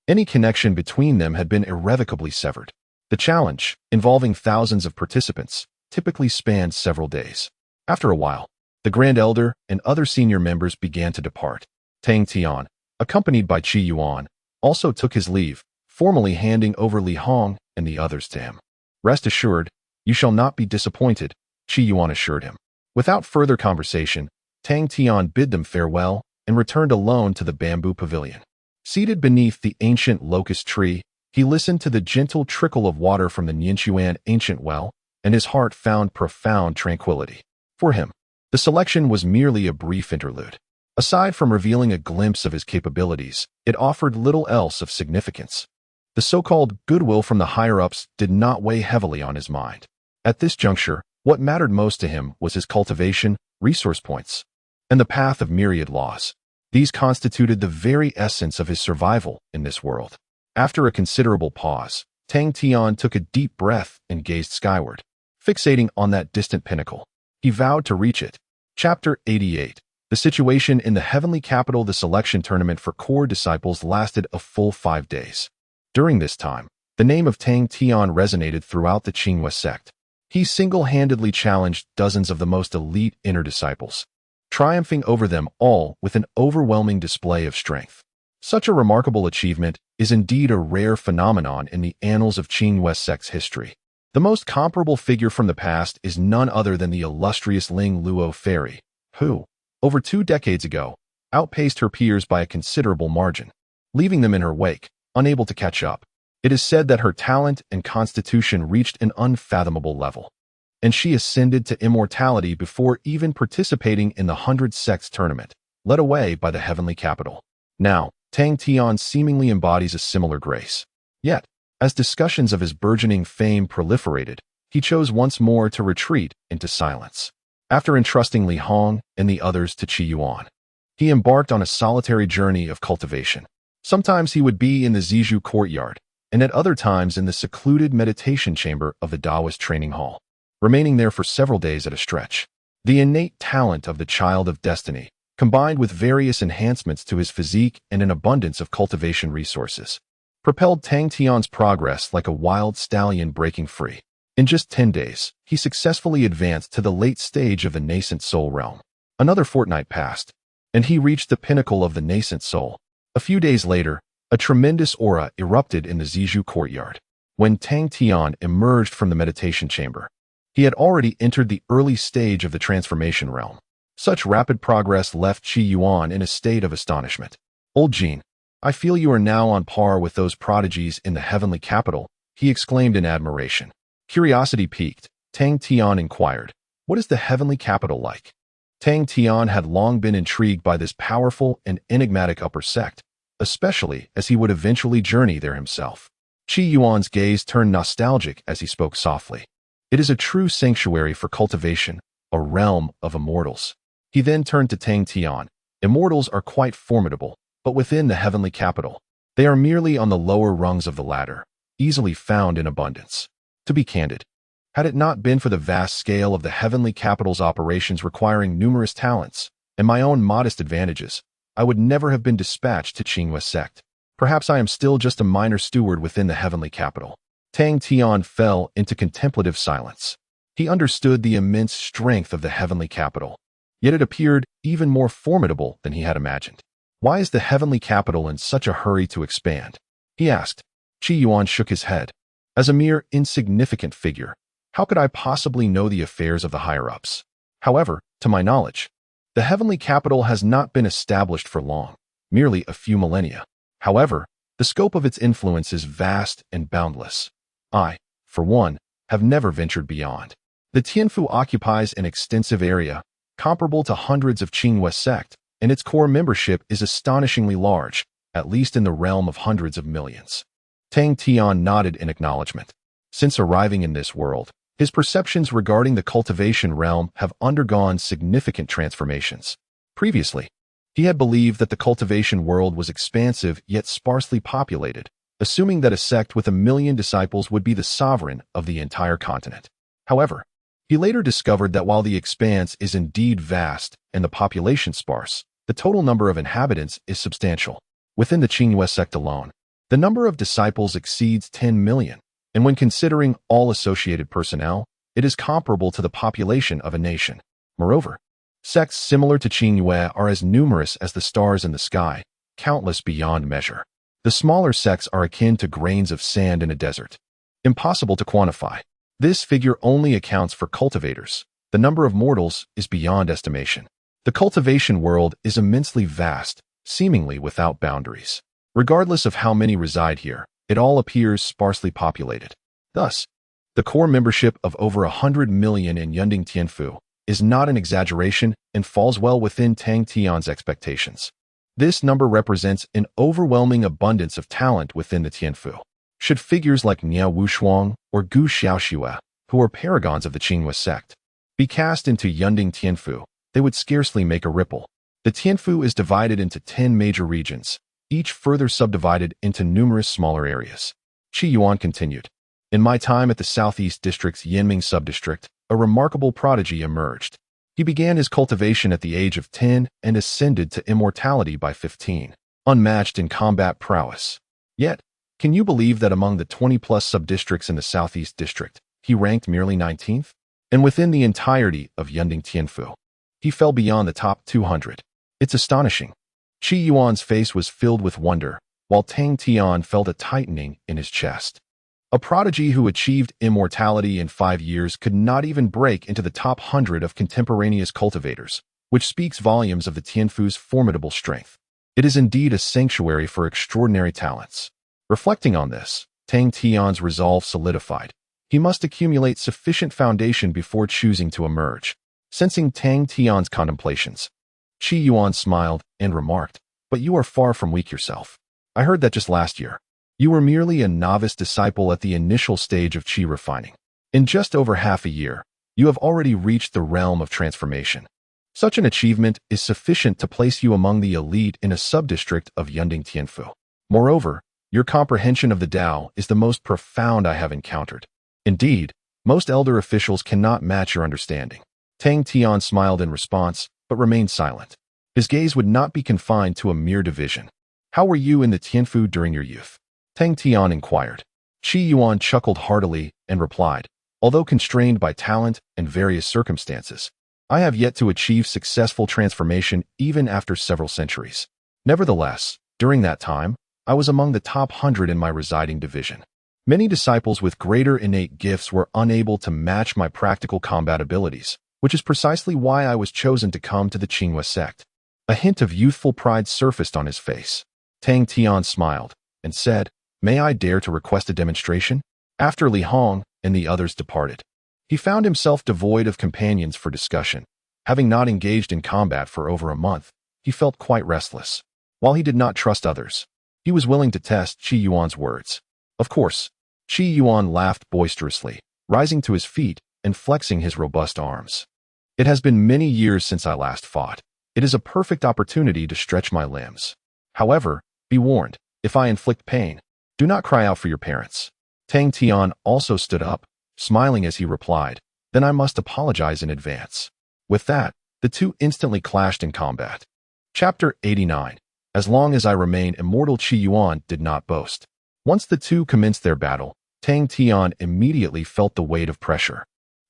Any connection between them had been irrevocably severed. The challenge, involving thousands of participants, typically spanned several days. After a while, the Grand Elder and other senior members began to depart. Tang Tian, accompanied by Qi Yuan, also took his leave, formally handing over Li Hong and the others to him. "Rest assured, you shall not be disappointed," Qi Yuan assured him. Without further conversation, Tang Tian bid them farewell and returned alone to the bamboo pavilion. Seated beneath the ancient locust tree, he listened to the gentle trickle of water from the Nianchuan ancient well, and his heart found profound tranquility. For him, the selection was merely a brief interlude. Aside from revealing a glimpse of his capabilities, it offered little else of significance. The so-called goodwill from the higher-ups did not weigh heavily on his mind. At this juncture, what mattered most to him was his cultivation, resource points, and the path of myriad laws. These constituted the very essence of his survival in this world. After a considerable pause, Tang Tian took a deep breath and gazed skyward, fixating on that distant pinnacle. He vowed to reach it. Chapter 88. The situation in the heavenly capital. The selection tournament for core disciples lasted a full 5 days. During this time, the name of Tang Tian resonated throughout the Qinghua sect. He single-handedly challenged dozens of the most elite inner disciples, triumphing over them all with an overwhelming display of strength. Such a remarkable achievement is indeed a rare phenomenon in the annals of Qinghua sect's history. The most comparable figure from the past is none other than the illustrious Ling Luo fairy, who, over 2 decades ago, outpaced her peers by a considerable margin, leaving them in her wake, unable to catch up. It is said that her talent and constitution reached an unfathomable level, and she ascended to immortality before even participating in the 100 Sects tournament, led away by the heavenly capital. Now, Tang Tian seemingly embodies a similar grace. Yet, as discussions of his burgeoning fame proliferated, he chose once more to retreat into silence. After entrusting Li Hong and the others to Qi Yuan, he embarked on a solitary journey of cultivation. Sometimes he would be in the Zizhu courtyard, and at other times in the secluded meditation chamber of the Taoist training hall, remaining there for several days at a stretch. The innate talent of the child of destiny, combined with various enhancements to his physique and an abundance of cultivation resources, propelled Tang Tian's progress like a wild stallion breaking free. In just 10 days, he successfully advanced to the late stage of the nascent soul realm. Another fortnight passed, and he reached the pinnacle of the nascent soul. A few days later, a tremendous aura erupted in the Zizhu courtyard. When Tang Tian emerged from the meditation chamber, he had already entered the early stage of the transformation realm. Such rapid progress left Qi Yuan in a state of astonishment. "Old Jin, I feel you are now on par with those prodigies in the heavenly capital," he exclaimed in admiration. Curiosity piqued, Tang Tian inquired, "What is the heavenly capital like?" Tang Tian had long been intrigued by this powerful and enigmatic upper sect, especially as he would eventually journey there himself. Qi Yuan's gaze turned nostalgic as he spoke softly. "It is a true sanctuary for cultivation, a realm of immortals." He then turned to Tang Tian. "Immortals are quite formidable, but within the heavenly capital, they are merely on the lower rungs of the ladder, easily found in abundance. To be candid, had it not been for the vast scale of the heavenly capital's operations requiring numerous talents and my own modest advantages, I would never have been dispatched to Qinghua sect. Perhaps I am still just a minor steward within the heavenly capital." Tang Tian fell into contemplative silence. He understood the immense strength of the heavenly capital, yet it appeared even more formidable than he had imagined. "Why is the heavenly capital in such a hurry to expand?" he asked. Qi Yuan shook his head. "As a mere insignificant figure, how could I possibly know the affairs of the higher-ups? However, to my knowledge, The heavenly capital has not been established for long, merely a few millennia. However, the scope of its influence is vast and boundless. I, for one, have never ventured beyond. The Tianfu occupies an extensive area, comparable to hundreds of Qinghua sect, and its core membership is astonishingly large, at least in the realm of hundreds of millions. Tang Tian nodded in acknowledgement. Since arriving in this world, his perceptions regarding the cultivation realm have undergone significant transformations. Previously, he had believed that the cultivation world was expansive yet sparsely populated, assuming that a sect with 1 million disciples would be the sovereign of the entire continent. However, he later discovered that while the expanse is indeed vast and the population sparse, the total number of inhabitants is substantial. Within the Qinghua sect alone, the number of disciples exceeds 10 million, and when considering all associated personnel, it is comparable to the population of a nation. Moreover, sects similar to Qinghua are as numerous as the stars in the sky, countless beyond measure. The smaller sects are akin to grains of sand in a desert. Impossible to quantify. This figure only accounts for cultivators. The number of mortals is beyond estimation. The cultivation world is immensely vast, seemingly without boundaries. Regardless of how many reside here, it all appears sparsely populated. Thus, the core membership of over 100 million in Yunding Tianfu is not an exaggeration and falls well within Tang Tian's expectations. This number represents an overwhelming abundance of talent within the Tianfu. Should figures like Niao Wushuang or Gu Xiaoxue, who are paragons of the Qinghua sect, be cast into Yunding Tianfu, they would scarcely make a ripple. The Tianfu is divided into 10 major regions, each further subdivided into numerous smaller areas. Qi Yuan continued. In my time at the Southeast District's Yanming subdistrict, a remarkable prodigy emerged. He began his cultivation at the age of 10 and ascended to immortality by 15, unmatched in combat prowess. Yet, can you believe that among the 20-plus subdistricts in the Southeast District, he ranked merely 19th? And within the entirety of Yunding Tianfu, he fell beyond the top 200. It's astonishing. Qi Yuan's face was filled with wonder, while Tang Tian felt a tightening in his chest. A prodigy who achieved immortality in 5 years could not even break into the top 100 of contemporaneous cultivators, which speaks volumes of the Tianfu's formidable strength. It is indeed a sanctuary for extraordinary talents. Reflecting on this, Tang Tian's resolve solidified. He must accumulate sufficient foundation before choosing to emerge. Sensing Tang Tian's contemplations, Qi Yuan smiled and remarked, "But you are far from weak yourself. I heard that just last year. You were merely a novice disciple at the initial stage of Qi refining. In just over half a year, you have already reached the realm of transformation. Such an achievement is sufficient to place you among the elite in a subdistrict of Yunding Tianfu. Moreover, your comprehension of the Tao is the most profound I have encountered. Indeed, most elder officials cannot match your understanding." Tang Tian smiled in response, but remained silent. His gaze would not be confined to a mere division. "How were you in the Tianfu during your youth?" Tang Tian inquired. Qi Yuan chuckled heartily and replied, "Although constrained by talent and various circumstances, I have yet to achieve successful transformation even after several centuries. Nevertheless, during that time, I was among the top 100 in my residing division. Many disciples with greater innate gifts were unable to match my practical combat abilities, which is precisely why I was chosen to come to the Qinghua sect." A hint of youthful pride surfaced on his face. Tang Tian smiled and said, "May I dare to request a demonstration?" After Li Hong and the others departed, he found himself devoid of companions for discussion. Having not engaged in combat for over a month, he felt quite restless. While he did not trust others, he was willing to test Qi Yuan's words. Of course, Qi Yuan laughed boisterously, rising to his feet and flexing his robust arms. "It has been many years since I last fought. It is a perfect opportunity to stretch my limbs. However, be warned, if I inflict pain, do not cry out for your parents." Tang Tian also stood up, smiling as he replied, "Then I must apologize in advance." With that, the two instantly clashed in combat. Chapter 89. As long as I remain immortal, Qi Yuan did not boast. Once the two commenced their battle, Tang Tian immediately felt the weight of pressure.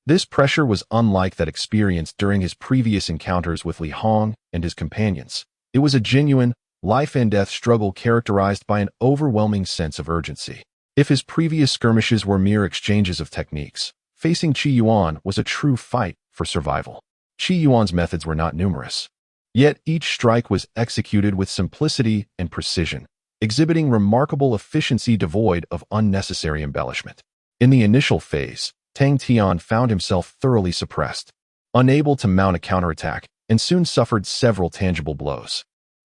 This pressure was unlike that experienced during his previous encounters with Li Hong and his companions. It was a genuine, life-and-death struggle characterized by an overwhelming sense of urgency. If his previous skirmishes were mere exchanges of techniques, facing Qi Yuan was a true fight for survival. Qi Yuan's methods were not numerous. Yet each strike was executed with simplicity and precision, exhibiting remarkable efficiency devoid of unnecessary embellishment. In the initial phase, Tang Tian found himself thoroughly suppressed, unable to mount a counterattack, and soon suffered several tangible blows.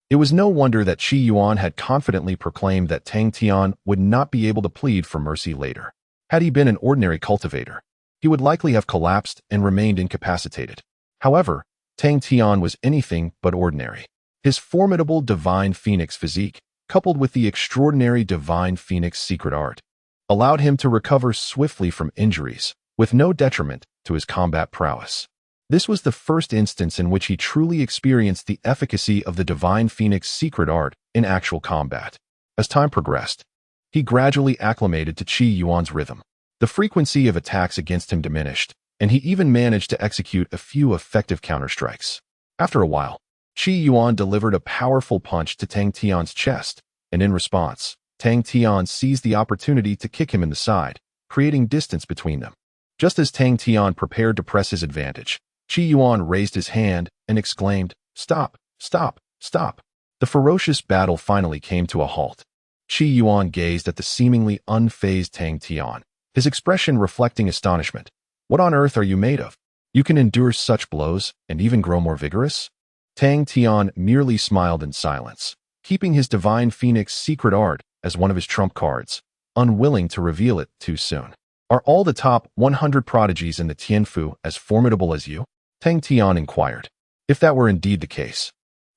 It was no wonder that Qi Yuan had confidently proclaimed that Tang Tian would not be able to plead for mercy later. Had he been an ordinary cultivator, he would likely have collapsed and remained incapacitated. However, Tang Tian was anything but ordinary. His formidable divine phoenix physique, coupled with the extraordinary divine phoenix secret art, allowed him to recover swiftly from injuries, with no detriment to his combat prowess. This was the first instance in which he truly experienced the efficacy of the divine phoenix secret art in actual combat. As time progressed, he gradually acclimated to Qi Yuan's rhythm. The frequency of attacks against him diminished, and he even managed to execute a few effective counterstrikes. After a while, Qi Yuan delivered a powerful punch to Tang Tian's chest, and in response, Tang Tian seized the opportunity to kick him in the side, creating distance between them. Just as Tang Tian prepared to press his advantage, Qi Yuan raised his hand and exclaimed, "Stop, stop, stop." The ferocious battle finally came to a halt. Qi Yuan gazed at the seemingly unfazed Tang Tian, his expression reflecting astonishment. "What on earth are you made of? You can endure such blows and even grow more vigorous?" Tang Tian merely smiled in silence, keeping his divine phoenix secret art as one of his trump cards, unwilling to reveal it too soon. "Are all the top 100 prodigies in the Tianfu as formidable as you?" Tang Tian inquired. If that were indeed the case,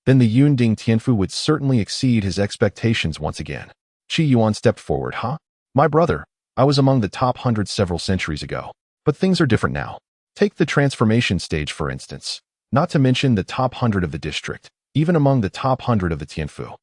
then the Yunding Tianfu would certainly exceed his expectations once again. Qi Yuan stepped forward. "Huh? My brother, I was among the top 100 several centuries ago, but things are different now. Take the transformation stage, for instance, not to mention the top 100 of the district, even among the top 100 of the Tianfu.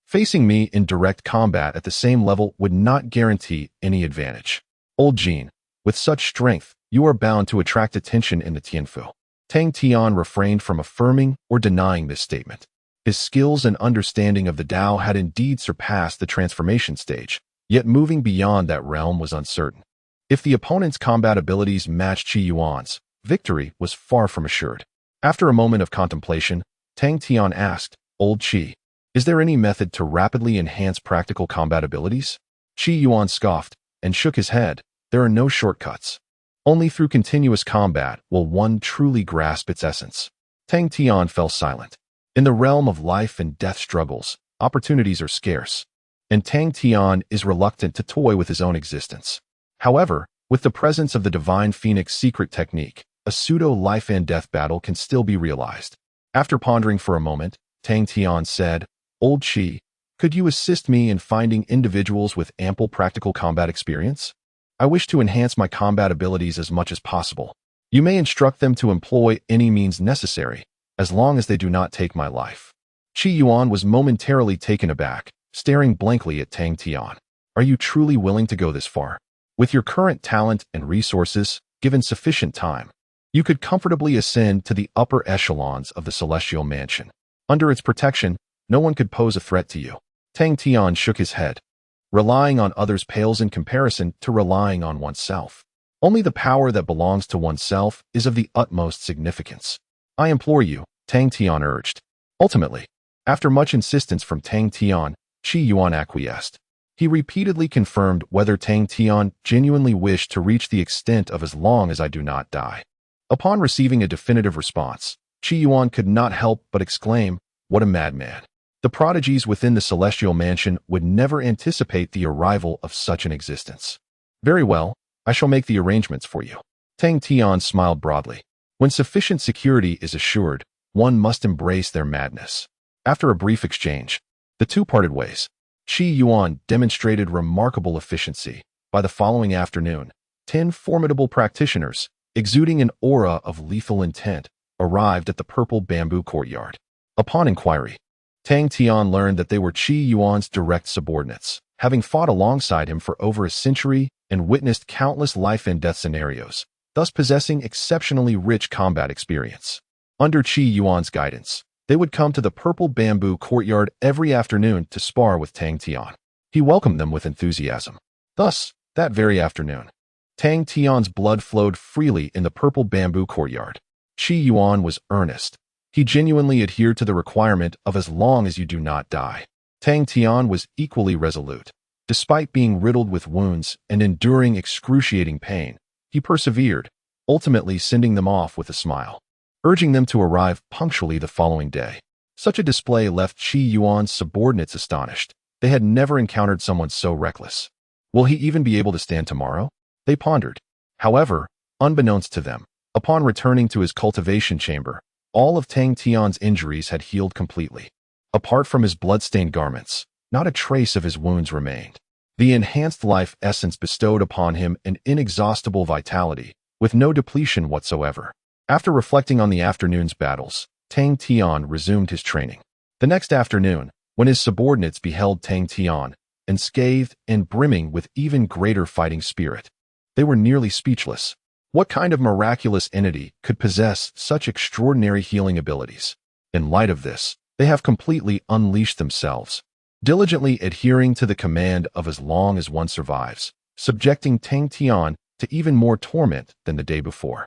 Facing me in direct combat at the same level would not guarantee any advantage. Old Jin, with such strength, you are bound to attract attention in the Tianfu." Tang Tian refrained from affirming or denying this statement. His skills and understanding of the Tao had indeed surpassed the transformation stage, yet moving beyond that realm was uncertain. If the opponent's combat abilities matched Qi Yuan's, victory was far from assured. After a moment of contemplation, Tang Tian asked, "Old Qi, is there any method to rapidly enhance practical combat abilities?" Qi Yuan scoffed and shook his head. "There are no shortcuts. Only through continuous combat will one truly grasp its essence." Tang Tian fell silent. In the realm of life and death struggles, opportunities are scarce, and Tang Tian is reluctant to toy with his own existence. However, with the presence of the divine phoenix secret technique, a pseudo life and death battle can still be realized. After pondering for a moment, Tang Tian said, "Old Qi, could you assist me in finding individuals with ample practical combat experience? I wish to enhance my combat abilities as much as possible. You may instruct them to employ any means necessary, as long as they do not take my life." Qi Yuan was momentarily taken aback, staring blankly at Tang Tian. "Are you truly willing to go this far? With your current talent and resources, given sufficient time, you could comfortably ascend to the upper echelons of the Celestial Mansion. Under its protection, no one could pose a threat to you." Tang Tian shook his head. Relying on others pales in comparison to relying on oneself. Only the power that belongs to oneself is of the utmost significance. "I implore you," Tang Tian urged. Ultimately, after much insistence from Tang Tian, Qi Yuan acquiesced. He repeatedly confirmed whether Tang Tian genuinely wished to reach the extent of "as long as I do not die." Upon receiving a definitive response, Qi Yuan could not help but exclaim, "What a madman! The prodigies within the Celestial Mansion would never anticipate the arrival of such an existence." "Very well, I shall make the arrangements for you." Tang Tian smiled broadly. When sufficient security is assured, one must embrace their madness. After a brief exchange, the two parted ways. Qi Yuan demonstrated remarkable efficiency. By the following afternoon, 10 formidable practitioners, exuding an aura of lethal intent, arrived at the purple bamboo courtyard. Upon inquiry, Tang Tian learned that they were Qi Yuan's direct subordinates, having fought alongside him for over a century and witnessed countless life and death scenarios, thus possessing exceptionally rich combat experience. Under Qi Yuan's guidance, they would come to the purple bamboo courtyard every afternoon to spar with Tang Tian. He welcomed them with enthusiasm. Thus, that very afternoon, Tang Tian's blood flowed freely in the purple bamboo courtyard. Qi Yuan was earnest. He genuinely adhered to the requirement of as long as you do not die. Tang Tian was equally resolute. Despite being riddled with wounds and enduring excruciating pain, he persevered, ultimately sending them off with a smile, urging them to arrive punctually the following day. Such a display left Qi Yuan's subordinates astonished. They had never encountered someone so reckless. Will he even be able to stand tomorrow? They pondered. However, unbeknownst to them, upon returning to his cultivation chamber, all of Tang Tian's injuries had healed completely. Apart from his blood-stained garments, not a trace of his wounds remained. The enhanced life essence bestowed upon him an inexhaustible vitality, with no depletion whatsoever. After reflecting on the afternoon's battles, Tang Tian resumed his training. The next afternoon, when his subordinates beheld Tang Tian, unscathed and brimming with even greater fighting spirit, they were nearly speechless. What kind of miraculous entity could possess such extraordinary healing abilities? In light of this, they have completely unleashed themselves, diligently adhering to the command of as long as one survives, subjecting Tang Tian to even more torment than the day before.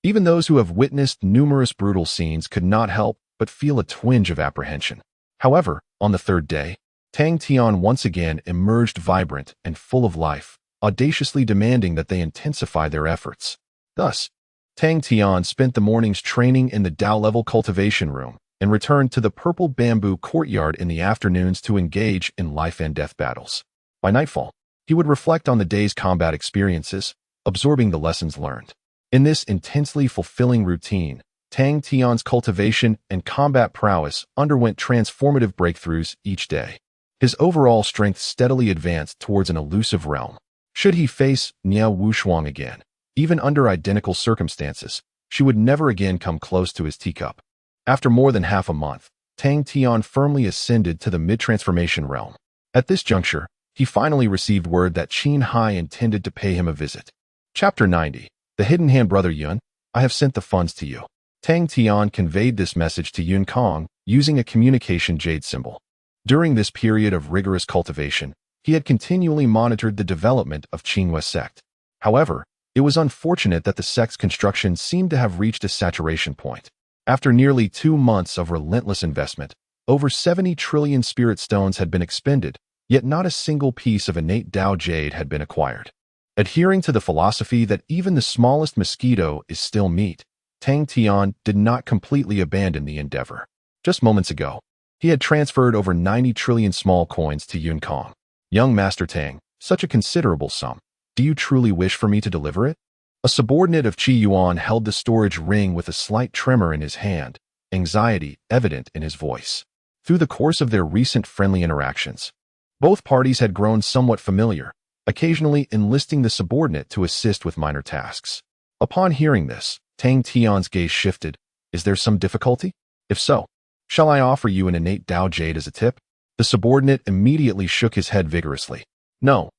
Even those who have witnessed numerous brutal scenes could not help but feel a twinge of apprehension. However, on the third day, Tang Tian once again emerged vibrant and full of life, audaciously demanding that they intensify their efforts. Thus, Tang Tian spent the mornings training in the Dao-level cultivation room and returned to the purple bamboo courtyard in the afternoons to engage in life and death battles. By nightfall, he would reflect on the day's combat experiences, absorbing the lessons learned. In this intensely fulfilling routine, Tang Tian's cultivation and combat prowess underwent transformative breakthroughs each day. His overall strength steadily advanced towards an elusive realm. Should he face Niao Wushuang again, even under identical circumstances, she would never again come close to his teacup. After more than half a month, Tang Tian firmly ascended to the mid-transformation realm. At this juncture, he finally received word that Qin Hai intended to pay him a visit. Chapter 90. The Hidden Hand. Brother Yun, I have sent the funds to you. Tang Tian conveyed this message to Yun Kong using a communication jade symbol. During this period of rigorous cultivation, he had continually monitored the development of Qinghua sect. However, it was unfortunate that the sect's construction seemed to have reached a saturation point. After nearly 2 months of relentless investment, over 70 trillion spirit stones had been expended, yet not a single piece of innate Dao Jade had been acquired. Adhering to the philosophy that even the smallest mosquito is still meat, Tang Tian did not completely abandon the endeavor. Just moments ago, he had transferred over 90 trillion small coins to Yun Kong. Young Master Tang, such a considerable sum. Do you truly wish for me to deliver it? A subordinate of Qi Yuan held the storage ring with a slight tremor in his hand, anxiety evident in his voice. Through the course of their recent friendly interactions, both parties had grown somewhat familiar, occasionally enlisting the subordinate to assist with minor tasks. Upon hearing this, Tang Tian's gaze shifted. Is there some difficulty? If so, shall I offer you an innate Dao Jade as a tip? The subordinate immediately shook his head vigorously. No,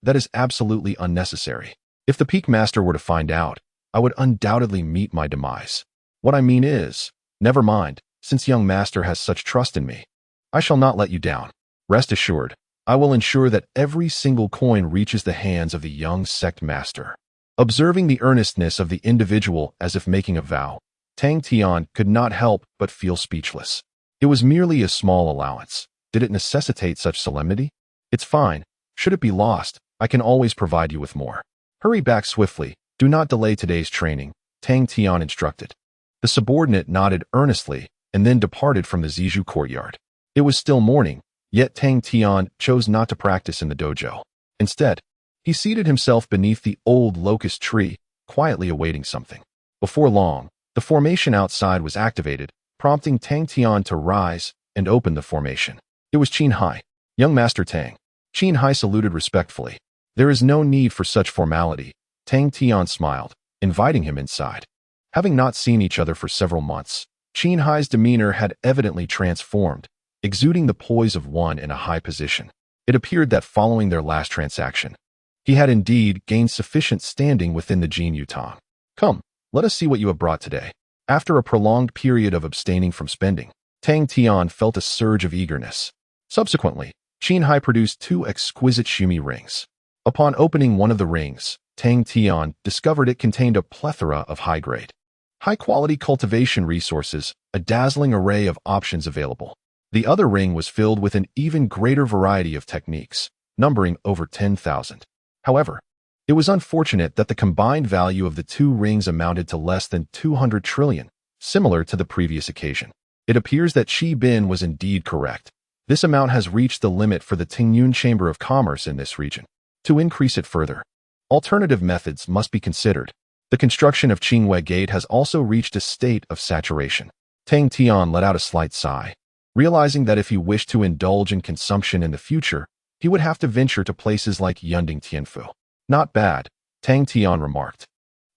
that is absolutely unnecessary. If the Peak Master were to find out, I would undoubtedly meet my demise. What I mean is, never mind, since young Master has such trust in me. I shall not let you down. Rest assured, I will ensure that every single coin reaches the hands of the young sect master. Observing the earnestness of the individual as if making a vow, Tang Tian could not help but feel speechless. It was merely a small allowance. Did it necessitate such solemnity? It's fine. Should it be lost, I can always provide you with more. Hurry back swiftly. Do not delay today's training, Tang Tian instructed. The subordinate nodded earnestly and then departed from the Zizhu courtyard. It was still morning, yet Tang Tian chose not to practice in the dojo. Instead, he seated himself beneath the old locust tree, quietly awaiting something. Before long, the formation outside was activated, prompting Tang Tian to rise and open the formation. It was Qin Hai. Young Master Tang. Qin Hai saluted respectfully. There is no need for such formality. Tang Tian smiled, inviting him inside. Having not seen each other for several months, Qin Hai's demeanor had evidently transformed, exuding the poise of one in a high position. It appeared that following their last transaction, he had indeed gained sufficient standing within the Jin Yutang. Come, let us see what you have brought today. After a prolonged period of abstaining from spending, Tang Tian felt a surge of eagerness. Subsequently, Qin Hai produced 2 exquisite shumi rings. Upon opening one of the rings, Tang Tian discovered it contained a plethora of high-grade high-quality cultivation resources, a dazzling array of options available. The other ring was filled with an even greater variety of techniques, numbering over 10,000. However, it was unfortunate that the combined value of the two rings amounted to less than 200 trillion, similar to the previous occasion. It appears that Qi Bin was indeed correct. This amount has reached the limit for the Tingyun Chamber of Commerce in this region. To increase it further, alternative methods must be considered. The construction of Qingwei Gate has also reached a state of saturation. Tang Tian let out a slight sigh, realizing that if he wished to indulge in consumption in the future, he would have to venture to places like Yunding Tianfu. Not bad, Tang Tian remarked,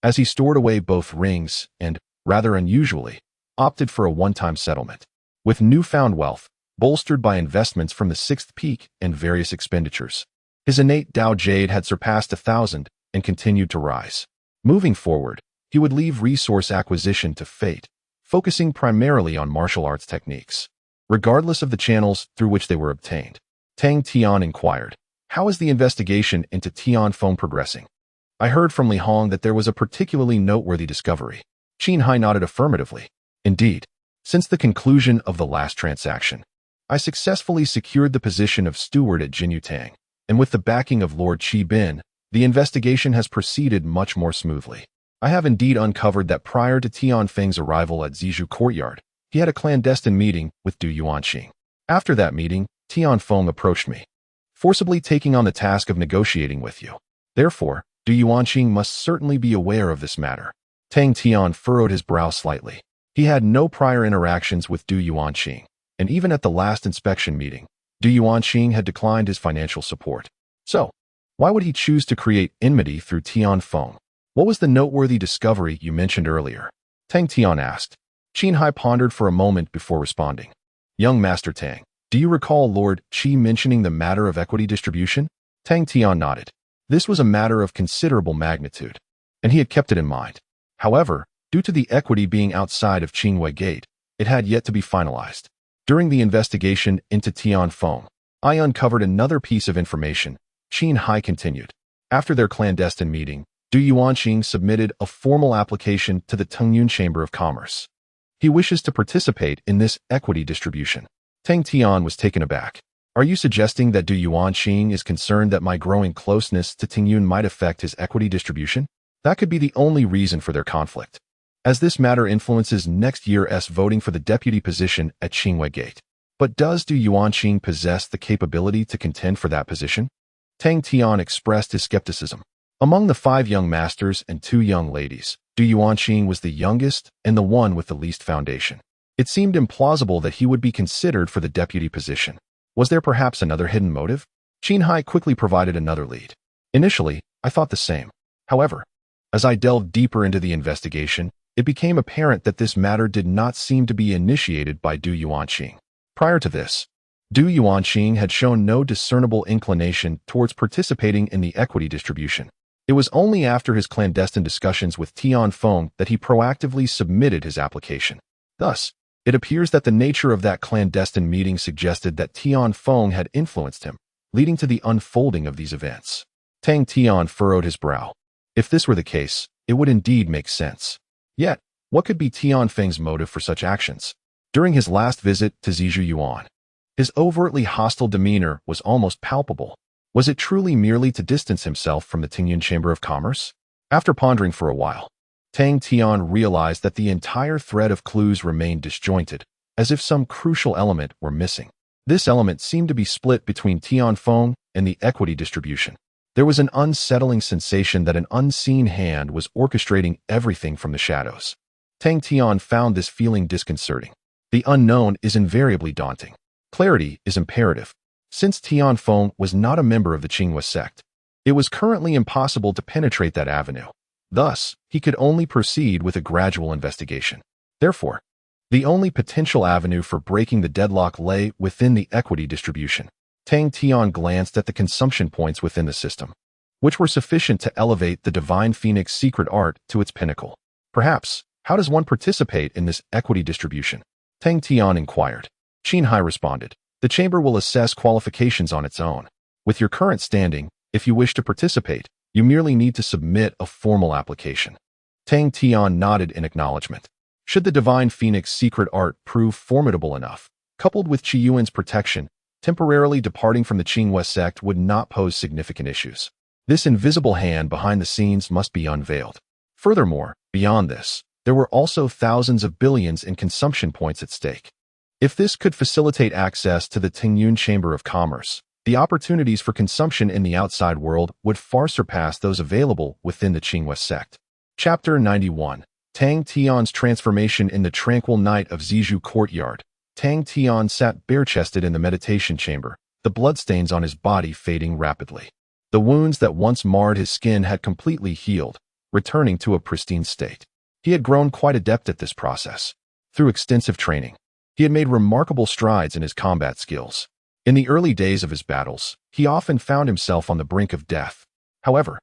as he stored away both rings and, rather unusually, opted for a one-time settlement. With newfound wealth, bolstered by investments from the sixth peak and various expenditures, his innate Dao Jade had surpassed 1,000 and continued to rise. Moving forward, he would leave resource acquisition to fate, focusing primarily on martial arts techniques, regardless of the channels through which they were obtained. Tang Tian inquired, "How is the investigation into Tianfeng progressing?" "I heard from Li Hong that there was a particularly noteworthy discovery." Qin Hai nodded affirmatively. "Indeed, since the conclusion of the last transaction, I successfully secured the position of steward at Jinyutang, and with the backing of Lord Qi Bin, the investigation has proceeded much more smoothly. I have indeed uncovered that prior to Tianfeng's arrival at Zizhu Courtyard, he had a clandestine meeting with Du Yuanqing. After that meeting, Tianfeng approached me, forcibly taking on the task of negotiating with you. Therefore, Du Yuanqing must certainly be aware of this matter." Tang Tian furrowed his brow slightly. He had no prior interactions with Du Yuanqing, and even at the last inspection meeting, Du Yuanqing had declined his financial support. So, why would he choose to create enmity through Tianfeng? "What was the noteworthy discovery you mentioned earlier?" Tang Tian asked. Qin Hai pondered for a moment before responding. "Young Master Tang, do you recall Lord Qi mentioning the matter of equity distribution?" Tang Tian nodded. This was a matter of considerable magnitude, and he had kept it in mind. However, due to the equity being outside of Qingwei Gate, it had yet to be finalized. During the investigation into Tianfeng, I uncovered another piece of information, Qin Hai continued. After their clandestine meeting, Du Yuanqing submitted a formal application to the Tingyun Chamber of Commerce. He wishes to participate in this equity distribution. Tang Tian was taken aback. "Are you suggesting that Du Yuanqing is concerned that my growing closeness to Tingyun might affect his equity distribution?" That could be the only reason for their conflict, as this matter influences next year's voting for the deputy position at Qingwei Gate. But does Du Yuanqing possess the capability to contend for that position? Tang Tian expressed his skepticism. Among the 5 young masters and 2 young ladies, Du Yuanqing was the youngest and the one with the least foundation. It seemed implausible that he would be considered for the deputy position. Was there perhaps another hidden motive? Qin Hai quickly provided another lead. "Initially, I thought the same. However, as I delved deeper into the investigation, it became apparent that this matter did not seem to be initiated by Du Yuanqing. Prior to this, Du Yuanqing had shown no discernible inclination towards participating in the equity distribution. It was only after his clandestine discussions with Tianfeng that he proactively submitted his application. Thus, it appears that the nature of that clandestine meeting suggested that Tianfeng had influenced him, leading to the unfolding of these events. Tang Tian furrowed his brow. If this were the case, it would indeed make sense. Yet, what could be Tianfeng's motive for such actions? During his last visit to Zizhu Yuan, his overtly hostile demeanor was almost palpable. Was it truly merely to distance himself from the Tingyun Chamber of Commerce? After pondering for a while, Tang Tian realized that the entire thread of clues remained disjointed, as if some crucial element were missing. This element seemed to be split between Tianfeng and the equity distribution. There was an unsettling sensation that an unseen hand was orchestrating everything from the shadows. Tang Tian found this feeling disconcerting. The unknown is invariably daunting. Clarity is imperative. Since Tianfeng was not a member of the Qingwa sect, it was currently impossible to penetrate that avenue. Thus, he could only proceed with a gradual investigation. Therefore, the only potential avenue for breaking the deadlock lay within the equity distribution. Tang Tian glanced at the consumption points within the system, which were sufficient to elevate the Divine Phoenix secret art to its pinnacle. Perhaps, how does one participate in this equity distribution? Tang Tian inquired. Qin Hai responded. The chamber will assess qualifications on its own. With your current standing, if you wish to participate, you merely need to submit a formal application. Tang Tian nodded in acknowledgement. Should the divine phoenix secret art prove formidable enough, coupled with Qiyuan's protection, temporarily departing from the Qinghua sect would not pose significant issues. This invisible hand behind the scenes must be unveiled. Furthermore, beyond this, there were also thousands of billions in consumption points at stake. If this could facilitate access to the Tingyun Chamber of Commerce, the opportunities for consumption in the outside world would far surpass those available within the Qinghua sect. Chapter 91. Tang Tian's transformation. In the tranquil night of Zizhu courtyard, Tang Tian sat bare-chested in the meditation chamber, the bloodstains on his body fading rapidly. The wounds that once marred his skin had completely healed, returning to a pristine state. He had grown quite adept at this process. Through extensive training, he had made remarkable strides in his combat skills. In the early days of his battles, he often found himself on the brink of death. However,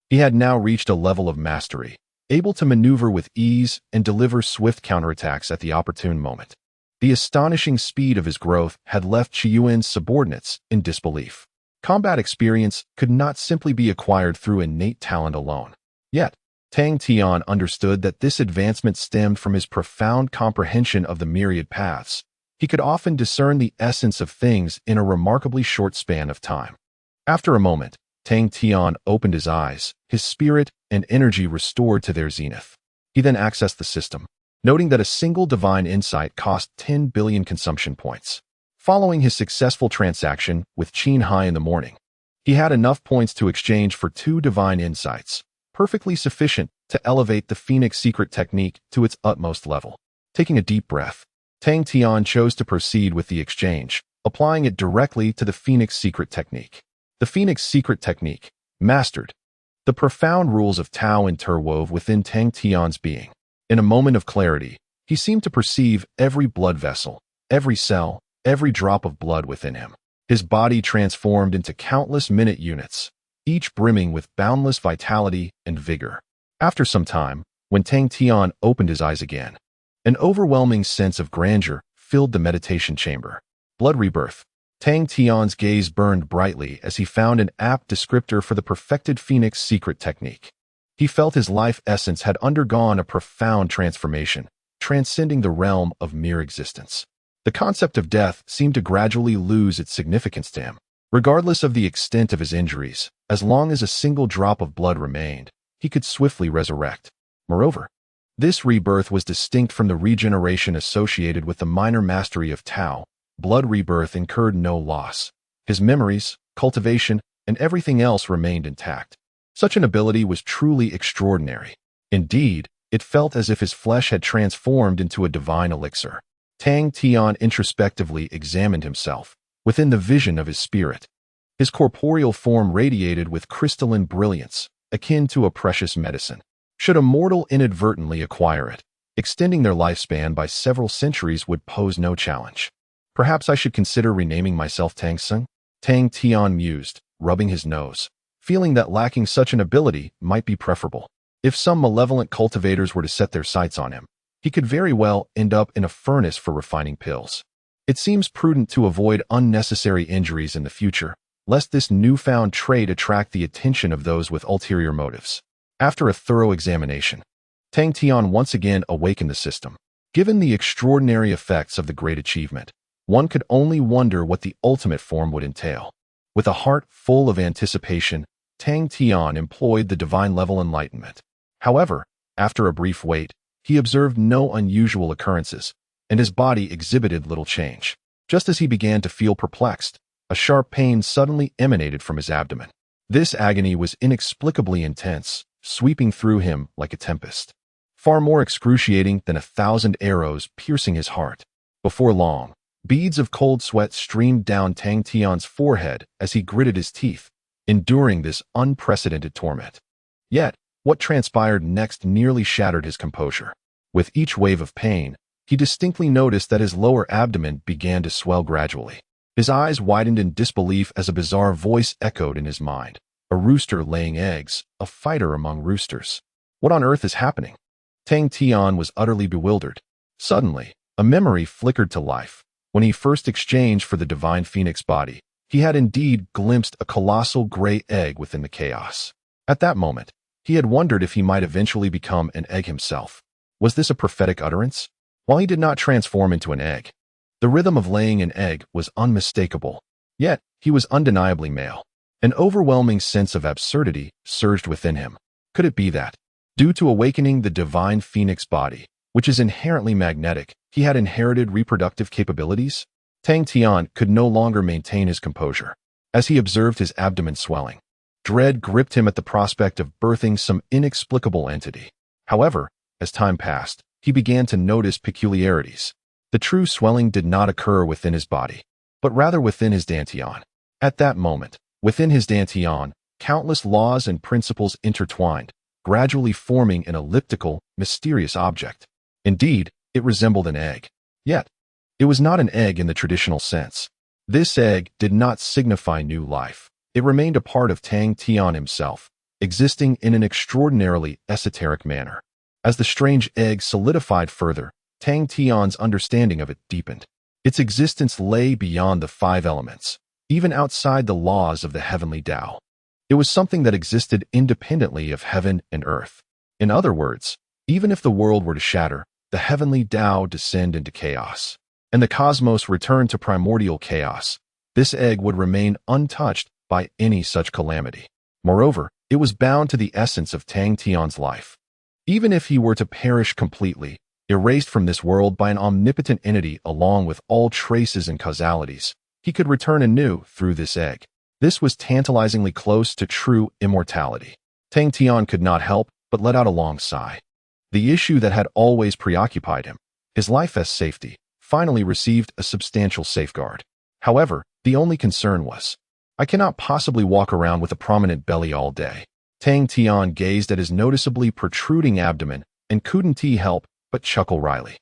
he had now reached a level of mastery, able to maneuver with ease and deliver swift counterattacks at the opportune moment. The astonishing speed of his growth had left Qiyuan's subordinates in disbelief. Combat experience could not simply be acquired through innate talent alone. Yet, Tang Tian understood that this advancement stemmed from his profound comprehension of the myriad paths. He could often discern the essence of things in a remarkably short span of time. After a moment, Tang Tian opened his eyes, his spirit and energy restored to their zenith. He then accessed the system, noting that a single divine insight cost 10 billion consumption points. Following his successful transaction with Qin Hai in the morning, he had enough points to exchange for 2 divine insights, perfectly sufficient to elevate the Phoenix secret technique to its utmost level. Taking a deep breath, Tang Tian chose to proceed with the exchange, applying it directly to the Phoenix secret technique. The Phoenix secret technique, mastered. The profound rules of Tao interwove within Tang Tian's being. In a moment of clarity, he seemed to perceive every blood vessel, every cell, every drop of blood within him. His body transformed into countless minute units, each brimming with boundless vitality and vigor. After some time, when Tang Tian opened his eyes again, an overwhelming sense of grandeur filled the meditation chamber. Blood rebirth. Tang Tian's gaze burned brightly as he found an apt descriptor for the perfected Phoenix secret technique. He felt his life essence had undergone a profound transformation, transcending the realm of mere existence. The concept of death seemed to gradually lose its significance to him. Regardless of the extent of his injuries, as long as a single drop of blood remained, he could swiftly resurrect. Moreover, this rebirth was distinct from the regeneration associated with the minor mastery of Tao. Blood rebirth incurred no loss. His memories, cultivation, and everything else remained intact. Such an ability was truly extraordinary. Indeed, it felt as if his flesh had transformed into a divine elixir. Tang Tian introspectively examined himself, within the vision of his spirit. His corporeal form radiated with crystalline brilliance, akin to a precious medicine. Should a mortal inadvertently acquire it, extending their lifespan by several centuries would pose no challenge. Perhaps I should consider renaming myself Tang Sung? Tang Tian mused, rubbing his nose, feeling that lacking such an ability might be preferable. If some malevolent cultivators were to set their sights on him, he could very well end up in a furnace for refining pills. It seems prudent to avoid unnecessary injuries in the future, lest this newfound trait attract the attention of those with ulterior motives. After a thorough examination, Tang Tian once again awakened the system. Given the extraordinary effects of the great achievement, one could only wonder what the ultimate form would entail. With a heart full of anticipation, Tang Tian employed the divine level enlightenment. However, after a brief wait, he observed no unusual occurrences, and his body exhibited little change. Just as he began to feel perplexed, a sharp pain suddenly emanated from his abdomen. This agony was inexplicably intense, sweeping through him like a tempest, far more excruciating than 1,000 arrows piercing his heart. Before long, beads of cold sweat streamed down Tang Tian's forehead as he gritted his teeth, enduring this unprecedented torment. Yet, what transpired next nearly shattered his composure. With each wave of pain, he distinctly noticed that his lower abdomen began to swell gradually. His eyes widened in disbelief as a bizarre voice echoed in his mind. A rooster laying eggs, a fighter among roosters. What on earth is happening? Tang Tian was utterly bewildered. Suddenly, a memory flickered to life. When he first exchanged for the divine phoenix body, he had indeed glimpsed a colossal gray egg within the chaos. At that moment, He had wondered if he might eventually become an egg himself. Was this a prophetic utterance? While he did not transform into an egg, the rhythm of laying an egg was unmistakable. Yet, he was undeniably male. An overwhelming sense of absurdity surged within him. Could it be that, due to awakening the divine phoenix body, which is inherently magnetic, he had inherited reproductive capabilities? Tang Tian could no longer maintain his composure. As he observed his abdomen swelling, dread gripped him at the prospect of birthing some inexplicable entity. However, as time passed, he began to notice peculiarities. The true swelling did not occur within his body, but rather within his dantian. At that moment, within his dantian, countless laws and principles intertwined, gradually forming an elliptical, mysterious object. Indeed, it resembled an egg. Yet, it was not an egg in the traditional sense. This egg did not signify new life. It remained a part of Tang Tian himself, existing in an extraordinarily esoteric manner. As the strange egg solidified further, Tang Tian's understanding of it deepened. Its existence lay beyond the five elements, even outside the laws of the heavenly Tao. It was something that existed independently of heaven and earth. In other words, even if the world were to shatter, the heavenly Tao descend into chaos, and the cosmos return to primordial chaos, this egg would remain untouched by any such calamity. Moreover, it was bound to the essence of Tang Tian's life. Even if he were to perish completely, erased from this world by an omnipotent entity along with all traces and causalities, he could return anew through this egg. This was tantalizingly close to true immortality. Tang Tian could not help but let out a long sigh. The issue that had always preoccupied him, his life as safety, finally received a substantial safeguard. However, the only concern was, I cannot possibly walk around with a prominent belly all day. Tang Tian gazed at his noticeably protruding abdomen and couldn't help but chuckle wryly.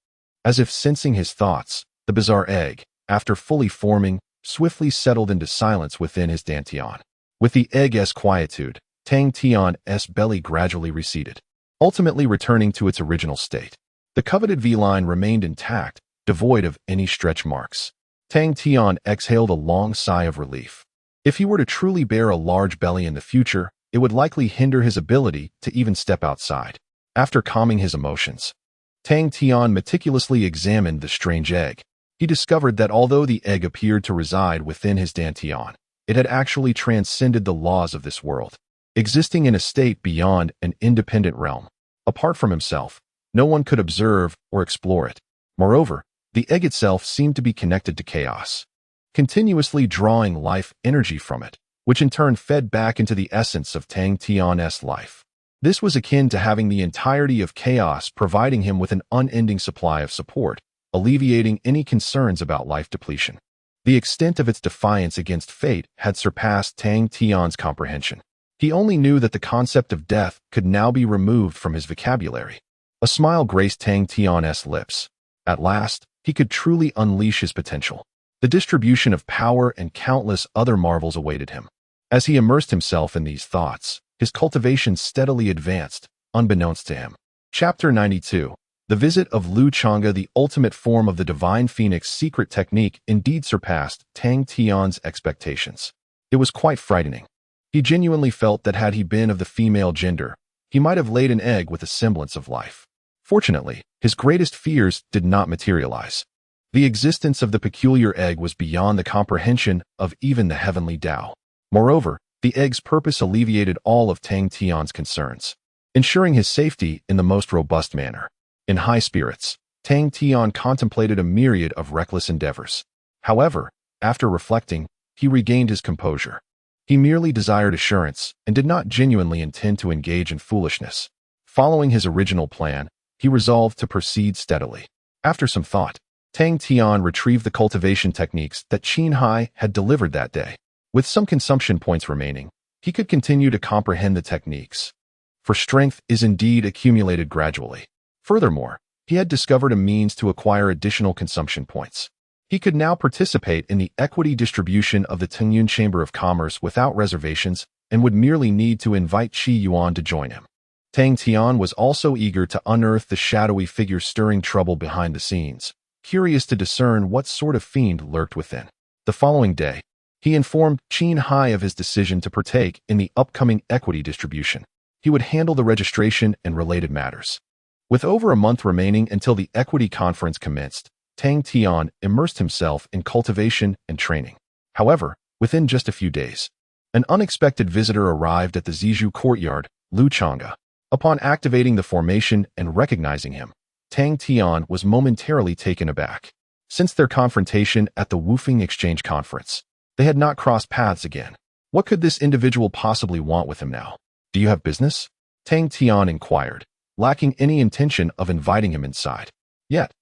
As if sensing his thoughts, the bizarre egg, after fully forming, swiftly settled into silence within his dantian. With the egg's quietude, Tang Tian's belly gradually receded, ultimately returning to its original state. The coveted V-line remained intact, devoid of any stretch marks. Tang Tian exhaled a long sigh of relief. If he were to truly bear a large belly in the future, it would likely hinder his ability to even step outside. After calming his emotions, Tang Tian meticulously examined the strange egg. He discovered that although the egg appeared to reside within his dantian, it had actually transcended the laws of this world, existing in a state beyond an independent realm. Apart from himself, no one could observe or explore it. Moreover, the egg itself seemed to be connected to chaos, continuously drawing life energy from it, which in turn fed back into the essence of Tang Tian's life. This was akin to having the entirety of chaos providing him with an unending supply of support, alleviating any concerns about life depletion. The extent of its defiance against fate had surpassed Tang Tian's comprehension. He only knew that the concept of death could now be removed from his vocabulary. A smile graced Tang Tian's lips. At last, he could truly unleash his potential. The distribution of power and countless other marvels awaited him. As he immersed himself in these thoughts, his cultivation steadily advanced, unbeknownst to him. Chapter 92. The visit of Lu Chonga, the ultimate form of the divine phoenix secret technique, indeed surpassed Tang Tian's expectations. It was quite frightening. He genuinely felt that had he been of the female gender, he might have laid an egg with a semblance of life. Fortunately, his greatest fears did not materialize. The existence of the peculiar egg was beyond the comprehension of even the heavenly Tao. Moreover, the egg's purpose alleviated all of Tang Tian's concerns, ensuring his safety in the most robust manner. In high spirits, Tang Tian contemplated a myriad of reckless endeavors. However, after reflecting, he regained his composure. He merely desired assurance and did not genuinely intend to engage in foolishness. Following his original plan, he resolved to proceed steadily. After some thought, Tang Tian retrieved the cultivation techniques that Xiangz had delivered that day. With some consumption points remaining, he could continue to comprehend the techniques. For strength is indeed accumulated gradually. Furthermore, he had discovered a means to acquire additional consumption points. He could now participate in the equity distribution of the Tingyun Chamber of Commerce without reservations and would merely need to invite Qi Yuan to join him. Tang Tian was also eager to unearth the shadowy figure stirring trouble behind the scenes, curious to discern what sort of fiend lurked within. The following day, he informed Xiangz of his decision to partake in the upcoming equity distribution. he would handle the registration and related matters. With over a month remaining until the equity conference commenced, Tang Tian immersed himself in cultivation and training. However, within just a few days, an unexpected visitor arrived at the Zizhu courtyard, Chonga. Upon activating the formation and recognizing him, Tang Tian was momentarily taken aback. Since their confrontation at the Woofing Exchange Conference, they had not crossed paths again. What could this individual possibly want with him now? Do you have business? Tang Tian inquired, lacking any intention of inviting him inside. Yet,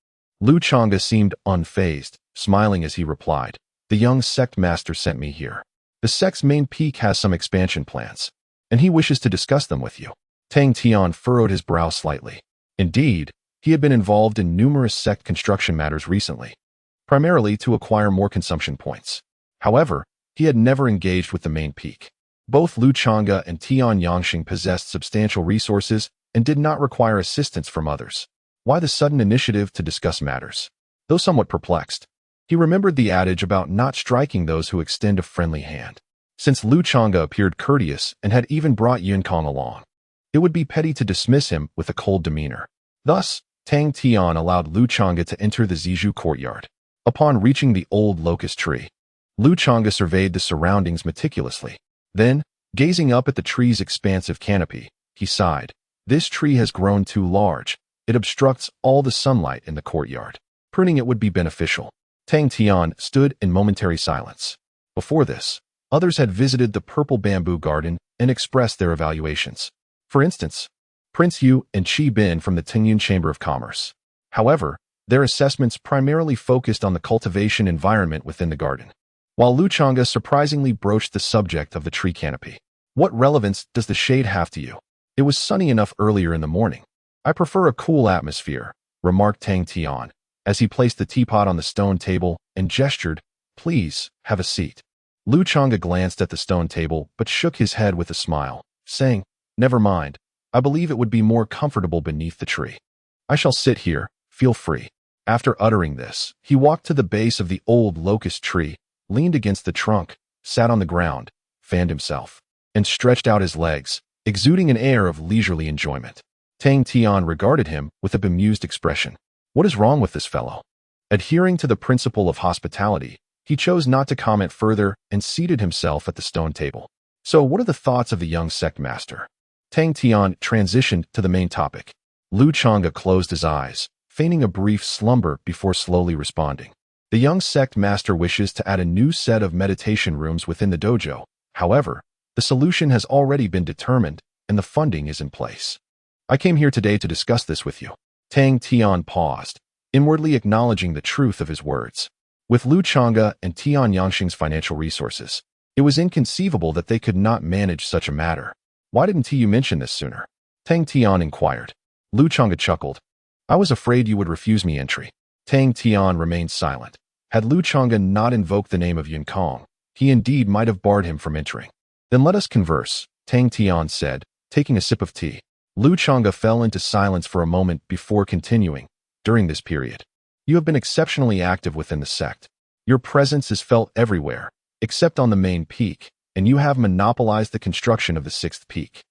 Chonga seemed unfazed, smiling as he replied, "The young sect master sent me here. The sect's main peak has some expansion plans, and he wishes to discuss them with you." Tang Tian furrowed his brow slightly. Indeed, he had been involved in numerous sect construction matters recently, primarily to acquire more consumption points. However, he had never engaged with the main peak. Both Chonga and Tian Yangxing possessed substantial resources and did not require assistance from others. Why the sudden initiative to discuss matters? Though somewhat perplexed, he remembered the adage about not striking those who extend a friendly hand. Since Chonga appeared courteous and had even brought Yunkong along, it would be petty to dismiss him with a cold demeanor. Thus, Tang Tian allowed Chonga to enter the Zizhu courtyard. Upon reaching the old locust tree, Chonga surveyed the surroundings meticulously. Then, gazing up at the tree's expansive canopy, he sighed. This tree has grown too large. It obstructs all the sunlight in the courtyard. Pruning it would be beneficial. Tang Tian stood in momentary silence. Before this, others had visited the purple bamboo garden and expressed their evaluations. For instance, Prince Yu and Qi Bin from the Tingyun Chamber of Commerce. However, their assessments primarily focused on the cultivation environment within the garden, while Chonga surprisingly broached the subject of the tree canopy. What relevance does the shade have to you? It was sunny enough earlier in the morning. I prefer a cool atmosphere, remarked Tang Tian, as he placed the teapot on the stone table and gestured, "Please, have a seat." Chonga glanced at the stone table but shook his head with a smile, saying, "Never mind. I believe it would be more comfortable beneath the tree. I shall sit here, feel free." After uttering this, he walked to the base of the old locust tree, leaned against the trunk, sat on the ground, fanned himself, and stretched out his legs, exuding an air of leisurely enjoyment. Tang Tian regarded him with a bemused expression. What is wrong with this fellow? Adhering to the principle of hospitality, he chose not to comment further and seated himself at the stone table. So what are the thoughts of the young sect master? Tang Tian transitioned to the main topic. Chonga closed his eyes, feigning a brief slumber before slowly responding. The young sect master wishes to add a new set of meditation rooms within the dojo. However, the solution has already been determined and the funding is in place. I came here today to discuss this with you. Tang Tian paused, inwardly acknowledging the truth of his words. With Chonga and Tian Yangxing's financial resources, it was inconceivable that they could not manage such a matter. Why didn't you mention this sooner? Tang Tian inquired. Chonga chuckled. I was afraid you would refuse me entry. Tang Tian remained silent. Had Chonga not invoked the name of Yunkong, he indeed might have barred him from entering. Then let us converse, Tang Tian said, taking a sip of tea. Chonga fell into silence for a moment before continuing. During this period, you have been exceptionally active within the sect. Your presence is felt everywhere, except on the main peak, and you have monopolized the construction of the sixth peak.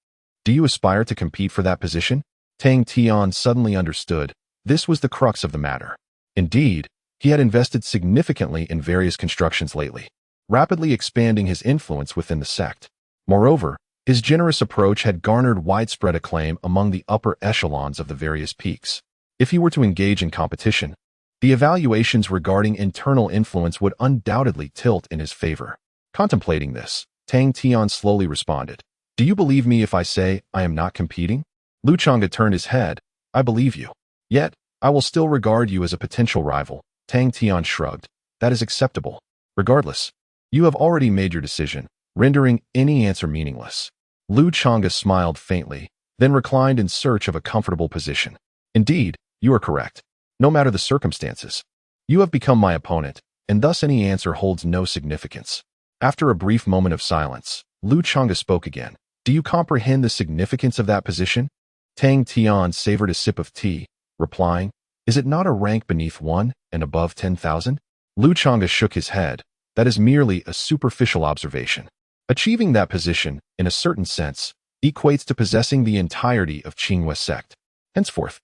Do you aspire to compete for that position? Tang Tian suddenly understood. This was the crux of the matter. Indeed, he had invested significantly in various constructions lately, rapidly expanding his influence within the sect. Moreover, his generous approach had garnered widespread acclaim among the upper echelons of the various peaks. If he were to engage in competition, the evaluations regarding internal influence would undoubtedly tilt in his favor. Contemplating this, Tang Tian slowly responded. Do you believe me if I say I am not competing? Chonga turned his head. I believe you. Yet, I will still regard you as a potential rival. Tang Tian shrugged. That is acceptable. Regardless, you have already made your decision, rendering any answer meaningless. Chonga smiled faintly, then reclined in search of a comfortable position. Indeed, you are correct. No matter the circumstances, you have become my opponent, and thus any answer holds no significance. After a brief moment of silence, Chonga spoke again. Do you comprehend the significance of that position? Tang Tian savored a sip of tea, replying, Is it not a rank beneath 1 and above 10,000? Chonga shook his head. That is merely a superficial observation. Achieving that position, in a certain sense, equates to possessing the entirety of Qingyue sect. Henceforth,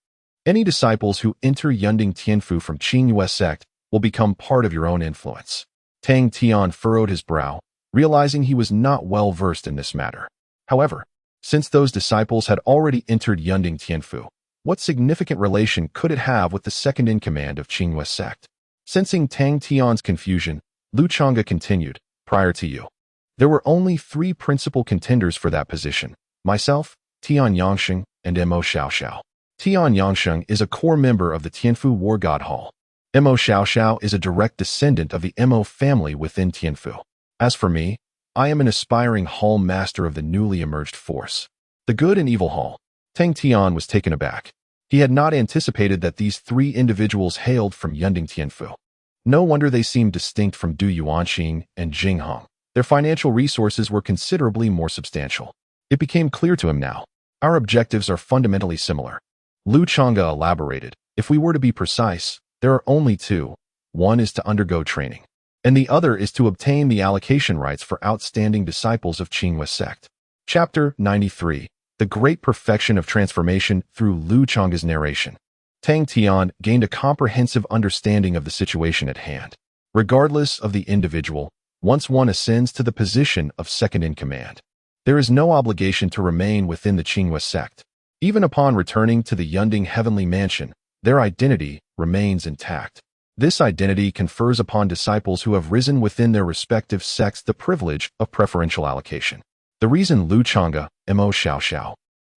any disciples who enter Yunding Tianfu from Qingyue sect will become part of your own influence. Tang Tian furrowed his brow, realizing he was not well versed in this matter. However, since those disciples had already entered Yunding Tianfu, what significant relation could it have with the second-in-command of Qingyue sect? Sensing Tang Tian's confusion, Chonga continued, prior to you, there were only 3 principal contenders for that position: myself, Tian Yangsheng, and Emo Shia Shao. Tian Yangsheng is a core member of the Tianfu War God Hall. Emo Shia Shao is a direct descendant of the Emo family within Tianfu. As for me, I am an aspiring hall master of the newly emerged force, the Good and Evil Hall. Tang Tian was taken aback. He had not anticipated that these 3 individuals hailed from Yunding Tianfu. No wonder they seemed distinct from Du Yuanqing and Jinghong. Their financial resources were considerably more substantial. It became clear to him now. Our objectives are fundamentally similar. Chonga elaborated. If we were to be precise, there are only 2. One is to undergo training, and the other is to obtain the allocation rights for outstanding disciples of Qingyue sect. Chapter 93. The Great Perfection of Transformation through Chonga's narration. Tang Tian gained a comprehensive understanding of the situation at hand. Regardless of the individual, once one ascends to the position of second-in-command, there is no obligation to remain within the Qingyue sect. Even upon returning to the Yunding Heavenly Mansion, their identity remains intact. This identity confers upon disciples who have risen within their respective sects the privilege of preferential allocation. The reason Chonga, Emo Shia Shao,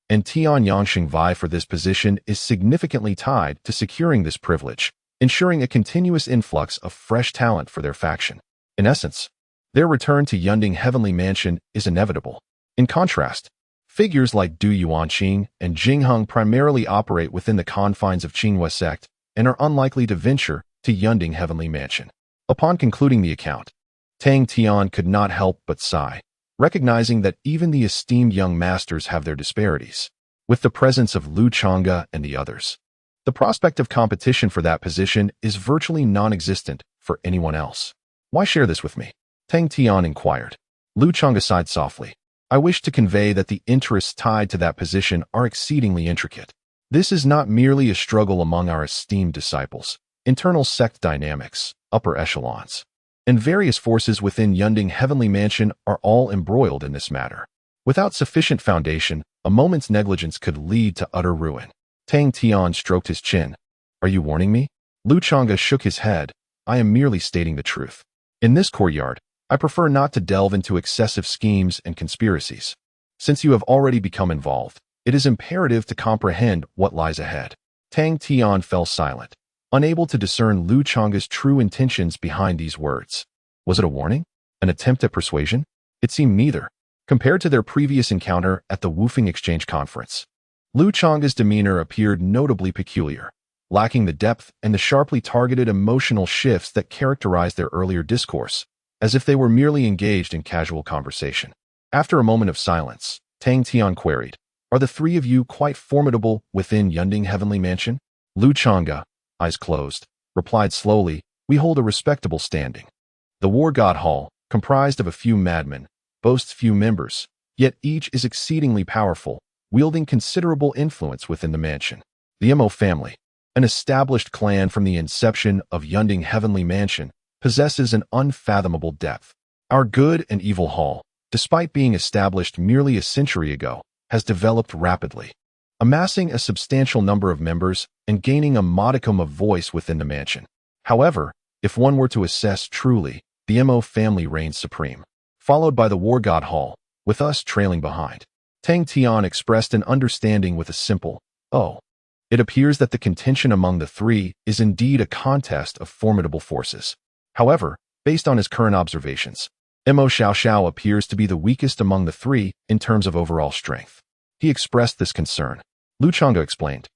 and Tian Yangsheng vie for this position is significantly tied to securing this privilege, ensuring a continuous influx of fresh talent for their faction. In essence, their return to Yunding Heavenly Mansion is inevitable. In contrast, figures like Du Yuanqing and Jinghong primarily operate within the confines of Qingyue sect and are unlikely to venture to Yunding Heavenly Mansion. Upon concluding the account, Tang Tian could not help but sigh, recognizing that even the esteemed young masters have their disparities. With the presence of Chonga and the others, the prospect of competition for that position is virtually non-existent for anyone else. Why share this with me? Tang Tian inquired. Chonga sighed softly. I wish to convey that the interests tied to that position are exceedingly intricate. This is not merely a struggle among our esteemed disciples. Internal sect dynamics, upper echelons, and various forces within Yunding Heavenly Mansion are all embroiled in this matter. Without sufficient foundation, a moment's negligence could lead to utter ruin. Tang Tian stroked his chin. Are you warning me? Chonga shook his head. I am merely stating the truth. In this courtyard, I prefer not to delve into excessive schemes and conspiracies. Since you have already become involved, it is imperative to comprehend what lies ahead. Tang Tian fell silent, unable to discern Chonga's true intentions behind these words. Was it a warning? An attempt at persuasion? It seemed neither. Compared to their previous encounter at the Woofing Exchange Conference, Chonga's demeanor appeared notably peculiar, lacking the depth and the sharply targeted emotional shifts that characterized their earlier discourse, as if they were merely engaged in casual conversation. After a moment of silence, Tang Tian queried, Are the 3 of you quite formidable within Yunding Heavenly Mansion? Chonga, eyes closed, replied slowly, We hold a respectable standing. The War God Hall, comprised of a few madmen, boasts few members, yet each is exceedingly powerful, wielding considerable influence within the mansion. The Emo family, an established clan from the inception of Yunding Heavenly Mansion, possesses an unfathomable depth. Our Good and Evil Hall, despite being established merely a century ago, has developed rapidly, amassing a substantial number of members and gaining a modicum of voice within the mansion. However, if one were to assess truly, the Emo family reigns supreme, followed by the War God Hall, with us trailing behind. Tang Tian expressed an understanding with a simple, "Oh." It appears that the contention among the 3 is indeed a contest of formidable forces. However, based on his current observations, Emo Shia Shao appears to be the weakest among the 3 in terms of overall strength. He expressed this concern. Chonga explained,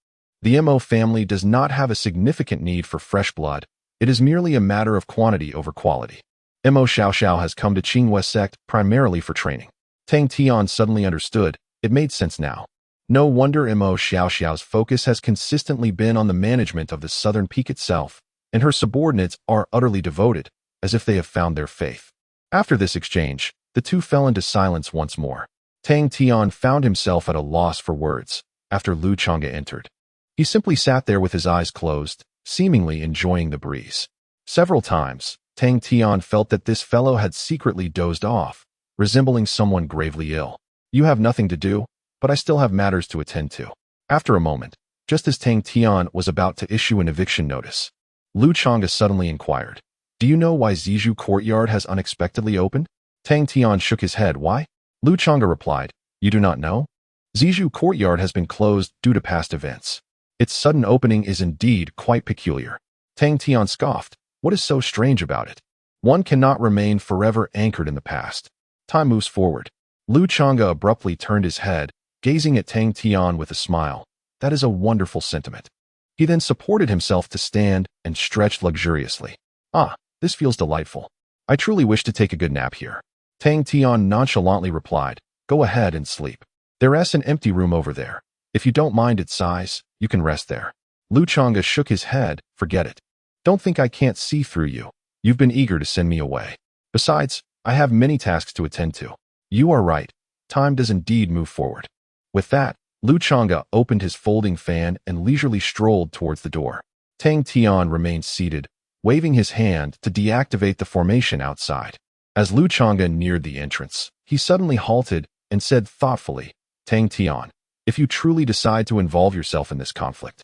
The Emo family does not have a significant need for fresh blood. It is merely a matter of quantity over quality. Emo Shia Shao has come to Qingyue sect primarily for training. Tang Tian suddenly understood. It made sense now. No wonder Emo Shia Shao's focus has consistently been on the management of the southern peak itself, and her subordinates are utterly devoted, as if they have found their faith. After this exchange, the 2 fell into silence once more. Tang Tian found himself at a loss for words after Lu Chonga entered. He simply sat there with his eyes closed, seemingly enjoying the breeze. Several times, Tang Tian felt that this fellow had secretly dozed off, resembling someone gravely ill. You have nothing to do, but I still have matters to attend to. After a moment, just as Tang Tian was about to issue an eviction notice, Lu Chonga suddenly inquired, "Do you know why Zizhu courtyard has unexpectedly opened?" Tang Tian shook his head. "Why?" Lu Chonga replied, "You do not know? Zizhu courtyard has been closed due to past events. Its sudden opening is indeed quite peculiar." Tang Tian scoffed. "What is so strange about it? One cannot remain forever anchored in the past. Time moves forward." Lu Chonga abruptly turned his head, gazing at Tang Tian with a smile. "That is a wonderful sentiment." He then supported himself to stand and stretched luxuriously. "Ah, this feels delightful. I truly wish to take a good nap here." Tang Tian nonchalantly replied, "Go ahead and sleep. There's an empty room over there. If you don't mind its size, you can rest there." Lu Chonga shook his head. "Forget it. Don't think I can't see through you. You've been eager to send me away. Besides, I have many tasks to attend to." "You are right. Time does indeed move forward." With that, Lu Chonga opened his folding fan and leisurely strolled towards the door. Tang Tian remained seated, waving his hand to deactivate the formation outside. As Lu Chonga neared the entrance, he suddenly halted and said thoughtfully, "Tang Tian, if you truly decide to involve yourself in this conflict,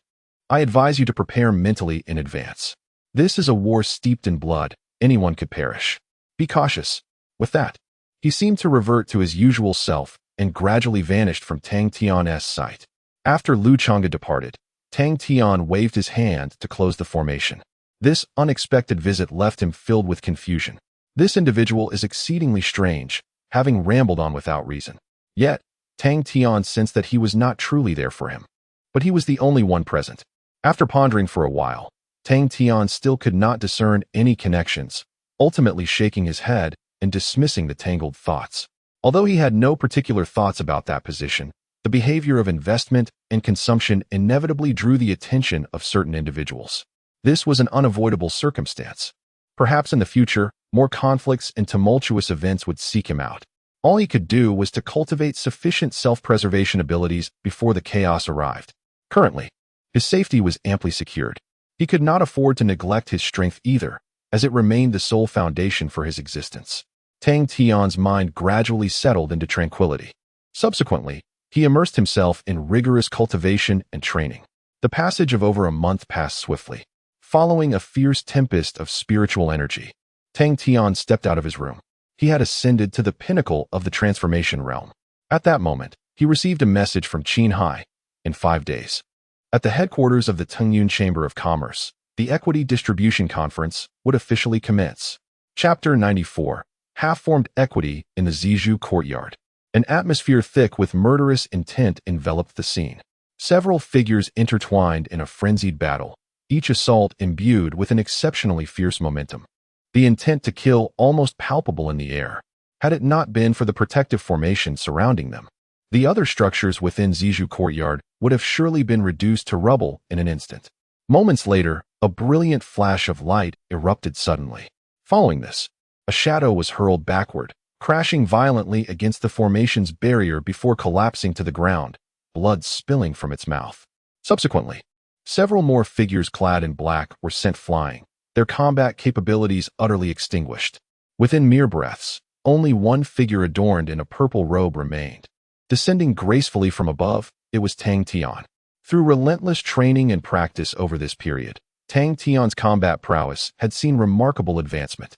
I advise you to prepare mentally in advance. This is a war steeped in blood. Anyone could perish. Be cautious." With that, he seemed to revert to his usual self and gradually vanished from Tang Tian's sight. After Lu Chonga departed, Tang Tian waved his hand to close the formation. This unexpected visit left him filled with confusion. This individual is exceedingly strange, having rambled on without reason. Yet, Tang Tian sensed that he was not truly there for him. But he was the only one present. After pondering for a while, Tang Tian still could not discern any connections, ultimately shaking his head and dismissing the tangled thoughts. Although he had no particular thoughts about that position, the behavior of investment and consumption inevitably drew the attention of certain individuals. This was an unavoidable circumstance. Perhaps in the future, more conflicts and tumultuous events would seek him out. All he could do was to cultivate sufficient self-preservation abilities before the chaos arrived. Currently, his safety was amply secured. He could not afford to neglect his strength either, as it remained the sole foundation for his existence. Tang Tian's mind gradually settled into tranquility. Subsequently, he immersed himself in rigorous cultivation and training. The passage of over a month passed swiftly. Following a fierce tempest of spiritual energy, Tang Tian stepped out of his room. He had ascended to the pinnacle of the transformation realm. At that moment, he received a message from Qinghai. In 5 days, at the headquarters of the Tengyun Chamber of Commerce, the Equity Distribution Conference would officially commence. Chapter 94. Half-formed equity in the Zizhu courtyard. An atmosphere thick with murderous intent enveloped the scene. Several figures intertwined in a frenzied battle, each assault imbued with an exceptionally fierce momentum. The intent to kill almost palpable in the air, had it not been for the protective formation surrounding them. The other structures within Zizhu courtyard would have surely been reduced to rubble in an instant. Moments later, a brilliant flash of light erupted suddenly. Following this, a shadow was hurled backward, crashing violently against the formation's barrier before collapsing to the ground, blood spilling from its mouth. Subsequently, several more figures clad in black were sent flying, their combat capabilities utterly extinguished. Within mere breaths, only one figure adorned in a purple robe remained. Descending gracefully from above, it was Tang Tian. Through relentless training and practice over this period, Tang Tian's combat prowess had seen remarkable advancement.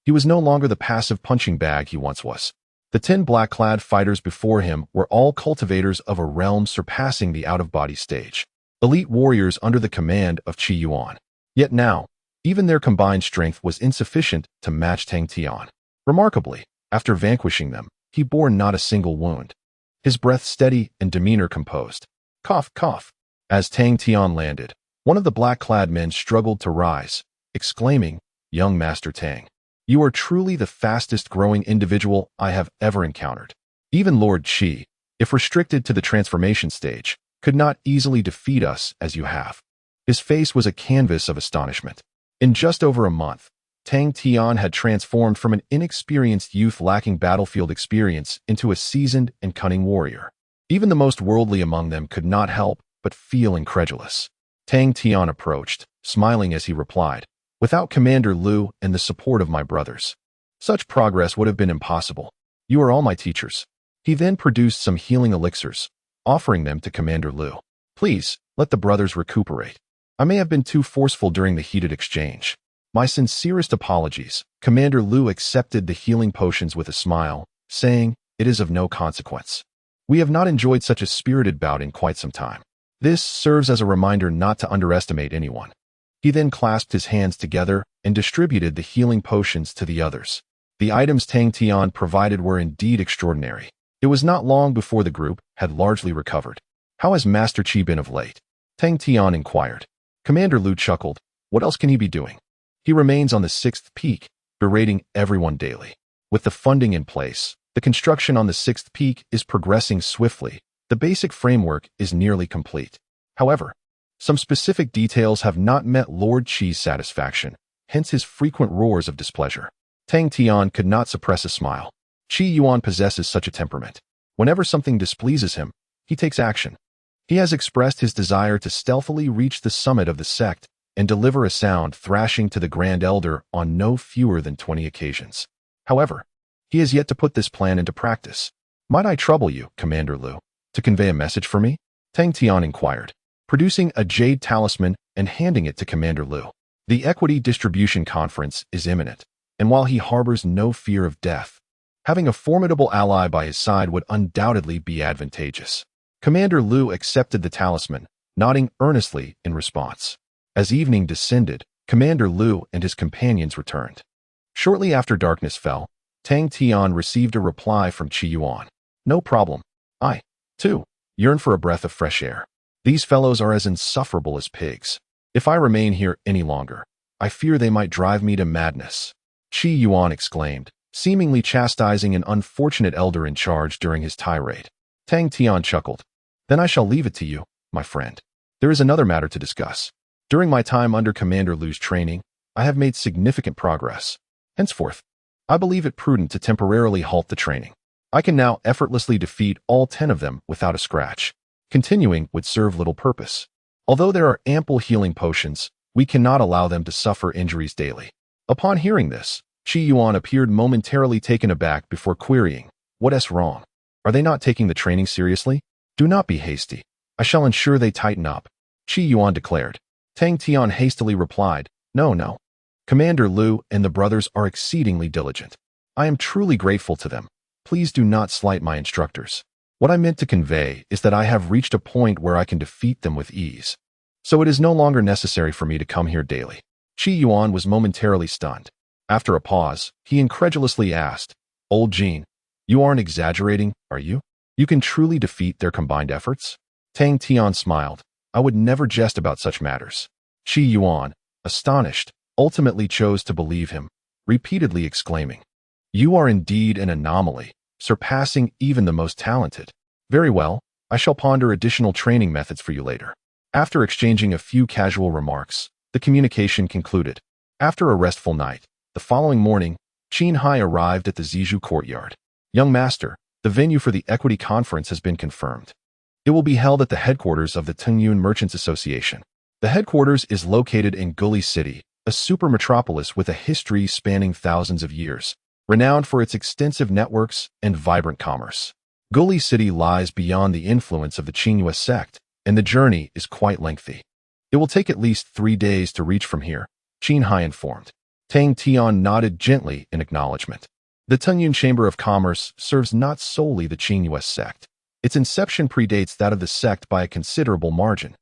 He was no longer the passive punching bag he once was. The 10 black-clad fighters before him were all cultivators of a realm surpassing the out-of-body stage. Elite warriors under the command of Qi Yuan. Yet now, even their combined strength was insufficient to match Tang Tian. Remarkably, after vanquishing them, he bore not a single wound. His breath steady and demeanor composed. Cough, cough. As Tang Tian landed, one of the black-clad men struggled to rise, exclaiming, "Young Master Tang, you are truly the fastest-growing individual I have ever encountered. Even Lord Qi, if restricted to the transformation stage, could not easily defeat us as you have." His face was a canvas of astonishment. In just over a month, Tang Tian had transformed from an inexperienced youth lacking battlefield experience into a seasoned and cunning warrior. Even the most worldly among them could not help but feel incredulous. Tang Tian approached, smiling as he replied, "Without Commander Lu and the support of my brothers, such progress would have been impossible. You are all my teachers." He then produced some healing elixirs, offering them to Commander Lu. "Please, let the brothers recuperate. I may have been too forceful during the heated exchange. My sincerest apologies." Commander Lu accepted the healing potions with a smile, saying, "It is of no consequence. We have not enjoyed such a spirited bout in quite some time. This serves as a reminder not to underestimate anyone." He then clasped his hands together and distributed the healing potions to the others. The items Tang Tian provided were indeed extraordinary. It was not long before the group had largely recovered. "How has Master Qi been of late?" Tang Tian inquired. Commander Lu chuckled. "What else can he be doing? He remains on the 6th peak, berating everyone daily. With the funding in place, the construction on the 6th peak is progressing swiftly. The basic framework is nearly complete. However, some specific details have not met Lord Qi's satisfaction, hence his frequent roars of displeasure." Tang Tian could not suppress a smile. Qi Yuan possesses such a temperament. Whenever something displeases him, he takes action. He has expressed his desire to stealthily reach the summit of the sect and deliver a sound thrashing to the Grand Elder on no fewer than 20 occasions. However, he has yet to put this plan into practice. "Might I trouble you, Commander Lu, to convey a message for me?" Tang Tian inquired, producing a jade talisman and handing it to Commander Lu. "The Equity Distribution Conference is imminent, and while he harbors no fear of death, having a formidable ally by his side would undoubtedly be advantageous." Commander Lu accepted the talisman, nodding earnestly in response. As evening descended, Commander Lu and his companions returned. Shortly after darkness fell, Tang Tian received a reply from Qi Yuan. "No problem. I, too, yearn for a breath of fresh air. These fellows are as insufferable as pigs. If I remain here any longer, I fear they might drive me to madness." Qi Yuan exclaimed, seemingly chastising an unfortunate elder in charge during his tirade. Tang Tian chuckled. "Then I shall leave it to you, my friend. There is another matter to discuss. During my time under Commander Lu's training, I have made significant progress. Henceforth, I believe it prudent to temporarily halt the training. I can now effortlessly defeat all 10 of them without a scratch. Continuing would serve little purpose. Although there are ample healing potions, we cannot allow them to suffer injuries daily." Upon hearing this, Qi Yuan appeared momentarily taken aback before querying, "What's wrong? Are they not taking the training seriously?" "Do not be hasty. I shall ensure they tighten up," Qi Yuan declared. Tang Tian hastily replied, No. Commander Lu and the brothers are exceedingly diligent. I am truly grateful to them. Please do not slight my instructors. What I meant to convey is that I have reached a point where I can defeat them with ease. So it is no longer necessary for me to come here daily." Qi Yuan was momentarily stunned. After a pause, he incredulously asked, "Old Jean, you aren't exaggerating, are you? You can truly defeat their combined efforts?" Tang Tian smiled. "I would never jest about such matters." Qi Yuan, astonished, ultimately chose to believe him, repeatedly exclaiming, "You are indeed an anomaly, surpassing even the most talented. Very well, I shall ponder additional training methods for you later." After exchanging a few casual remarks, the communication concluded. After a restful night, the following morning, Qin Hai arrived at the Zizhu courtyard. "Young master, the venue for the Equity Conference has been confirmed. It will be held at the headquarters of the Tungyun Merchants Association. The headquarters is located in Guli City, a super metropolis with a history spanning thousands of years, renowned for its extensive networks and vibrant commerce. Guli City lies beyond the influence of the Qingyue sect, and the journey is quite lengthy. It will take at least 3 days to reach from here," Qin Hai informed. Tang Tian nodded gently in acknowledgement. The Tungyun Chamber of Commerce serves not solely the Qingyue sect. Its inception predates that of the sect by a considerable margin,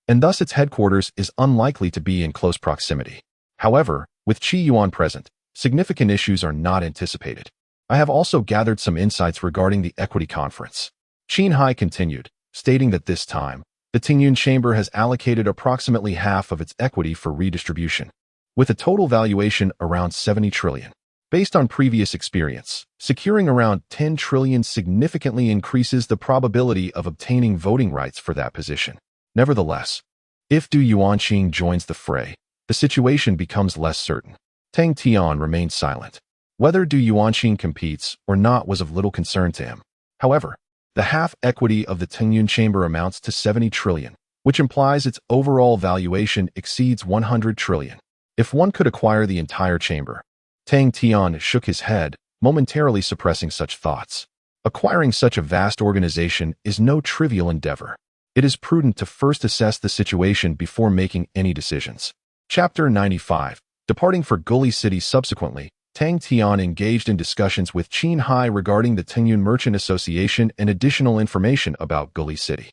and thus its headquarters is unlikely to be in close proximity. However, with Qi Yuan present, significant issues are not anticipated. I have also gathered some insights regarding the Equity Conference. Qin Hai continued, stating that this time, the Tungyun Chamber has allocated approximately half of its equity for redistribution, with a total valuation around 70 trillion. Based on previous experience, securing around 10 trillion significantly increases the probability of obtaining voting rights for that position. Nevertheless, if Du Yuanqing joins the fray, the situation becomes less certain. Tang Tian remained silent. Whether Du Yuanqing competes or not was of little concern to him. However, the half-equity of the Tingyun chamber amounts to 70 trillion, which implies its overall valuation exceeds 100 trillion. If one could acquire the entire chamber. Tang Tian shook his head, momentarily suppressing such thoughts. Acquiring such a vast organization is no trivial endeavor. It is prudent to first assess the situation before making any decisions. Chapter 95. Departing for Gully City. Subsequently, Tang Tian engaged in discussions with Qin Hai regarding the Tingyun Merchant Association and additional information about Gully City.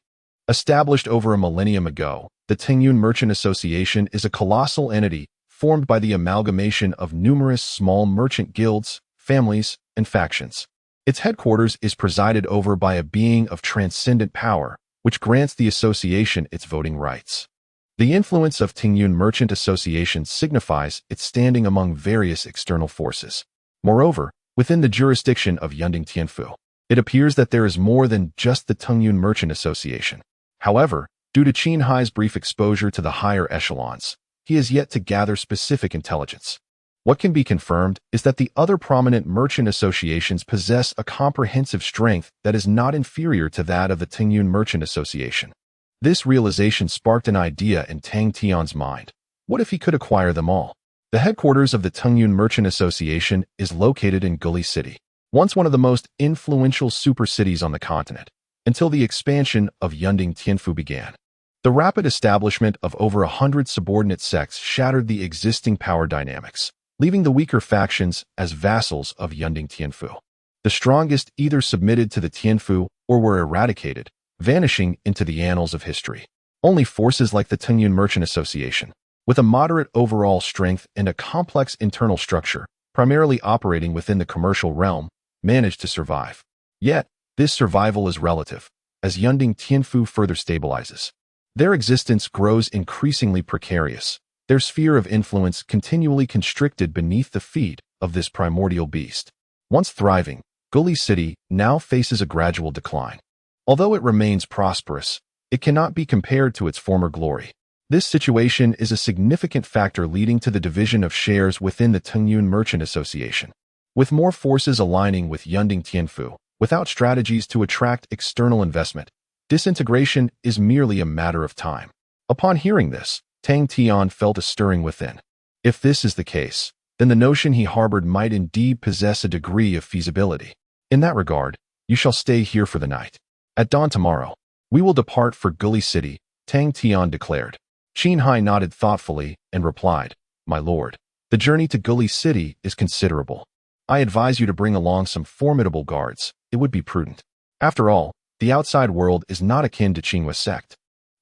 Established over a millennium ago, the Tingyun Merchant Association is a colossal entity formed by the amalgamation of numerous small merchant guilds, families, and factions. Its headquarters is presided over by a being of transcendent power, which grants the association its voting rights. The influence of Tingyun Merchant Association signifies its standing among various external forces. Moreover, within the jurisdiction of Yunding Tianfu, it appears that there is more than just the Tingyun Merchant Association. However, due to Qin Hai's brief exposure to the higher echelons, he has yet to gather specific intelligence. What can be confirmed is that the other prominent merchant associations possess a comprehensive strength that is not inferior to that of the Tingyun Merchant Association. This realization sparked an idea in Tang Tian's mind. What if he could acquire them all? The headquarters of the Tingyun Merchant Association is located in Gully City, once one of the most influential super cities on the continent, until the expansion of Yunding Tianfu began. The rapid establishment of over 100 subordinate sects shattered the existing power dynamics, leaving the weaker factions as vassals of Yunding Tianfu. The strongest either submitted to the Tianfu or were eradicated, vanishing into the annals of history. Only forces like the Tingyun Merchant Association, with a moderate overall strength and a complex internal structure, primarily operating within the commercial realm, managed to survive. Yet, this survival is relative, as Yunding Tianfu further stabilizes. Their existence grows increasingly precarious, their sphere of influence continually constricted beneath the feet of this primordial beast. Once thriving, Gully City now faces a gradual decline. Although it remains prosperous, it cannot be compared to its former glory. This situation is a significant factor leading to the division of shares within the Tingyun Merchant Association. With more forces aligning with Yunding Tianfu, without strategies to attract external investment, disintegration is merely a matter of time. Upon hearing this, Tang Tian felt a stirring within. If this is the case, then the notion he harbored might indeed possess a degree of feasibility. In that regard, you shall stay here for the night. At dawn tomorrow, we will depart for Gully City, Tang Tian declared. Qin Hai nodded thoughtfully and replied, My lord, the journey to Gully City is considerable. I advise you to bring along some formidable guards. It would be prudent. After all, the outside world is not akin to Qinghua's sect,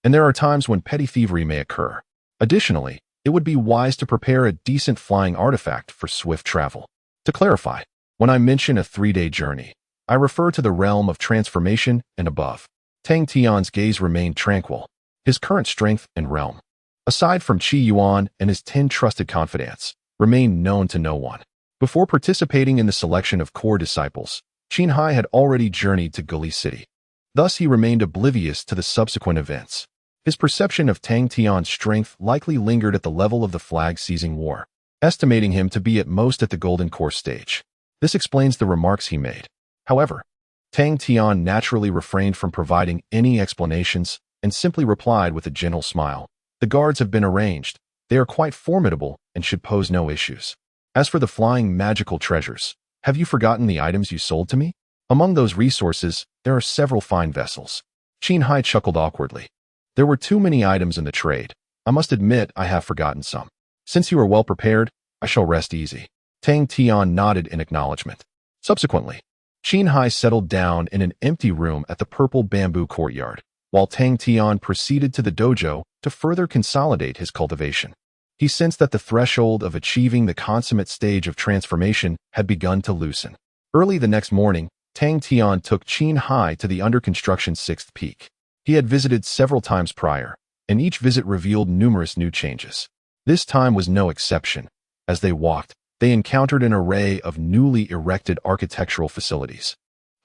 and there are times when petty thievery may occur. Additionally, it would be wise to prepare a decent flying artifact for swift travel. To clarify, when I mention a 3-day journey, I refer to the realm of transformation and above. Tang Tian's gaze remained tranquil. His current strength and realm, aside from Qi Yuan and his 10 trusted confidants, remained known to no one. Before participating in the selection of core disciples, Qin Hai had already journeyed to Gully City. Thus he remained oblivious to the subsequent events. His perception of Tang Tian's strength likely lingered at the level of the flag-seizing war, estimating him to be at most at the Golden Course stage. This explains the remarks he made. However, Tang Tian naturally refrained from providing any explanations and simply replied with a gentle smile. The guards have been arranged. They are quite formidable and should pose no issues. As for the flying magical treasures, have you forgotten the items you sold to me? Among those resources, there are several fine vessels. Qin Hai chuckled awkwardly. There were too many items in the trade. I must admit I have forgotten some. Since you are well prepared, I shall rest easy. Tang Tian nodded in acknowledgement. Subsequently, Qin Hai settled down in an empty room at the purple bamboo courtyard, while Tang Tian proceeded to the dojo to further consolidate his cultivation. He sensed that the threshold of achieving the consummate stage of transformation had begun to loosen. Early the next morning, Tang Tian took Qin Hai to the under-construction 6th peak. He had visited several times prior, and each visit revealed numerous new changes. This time was no exception. As they walked, they encountered an array of newly erected architectural facilities,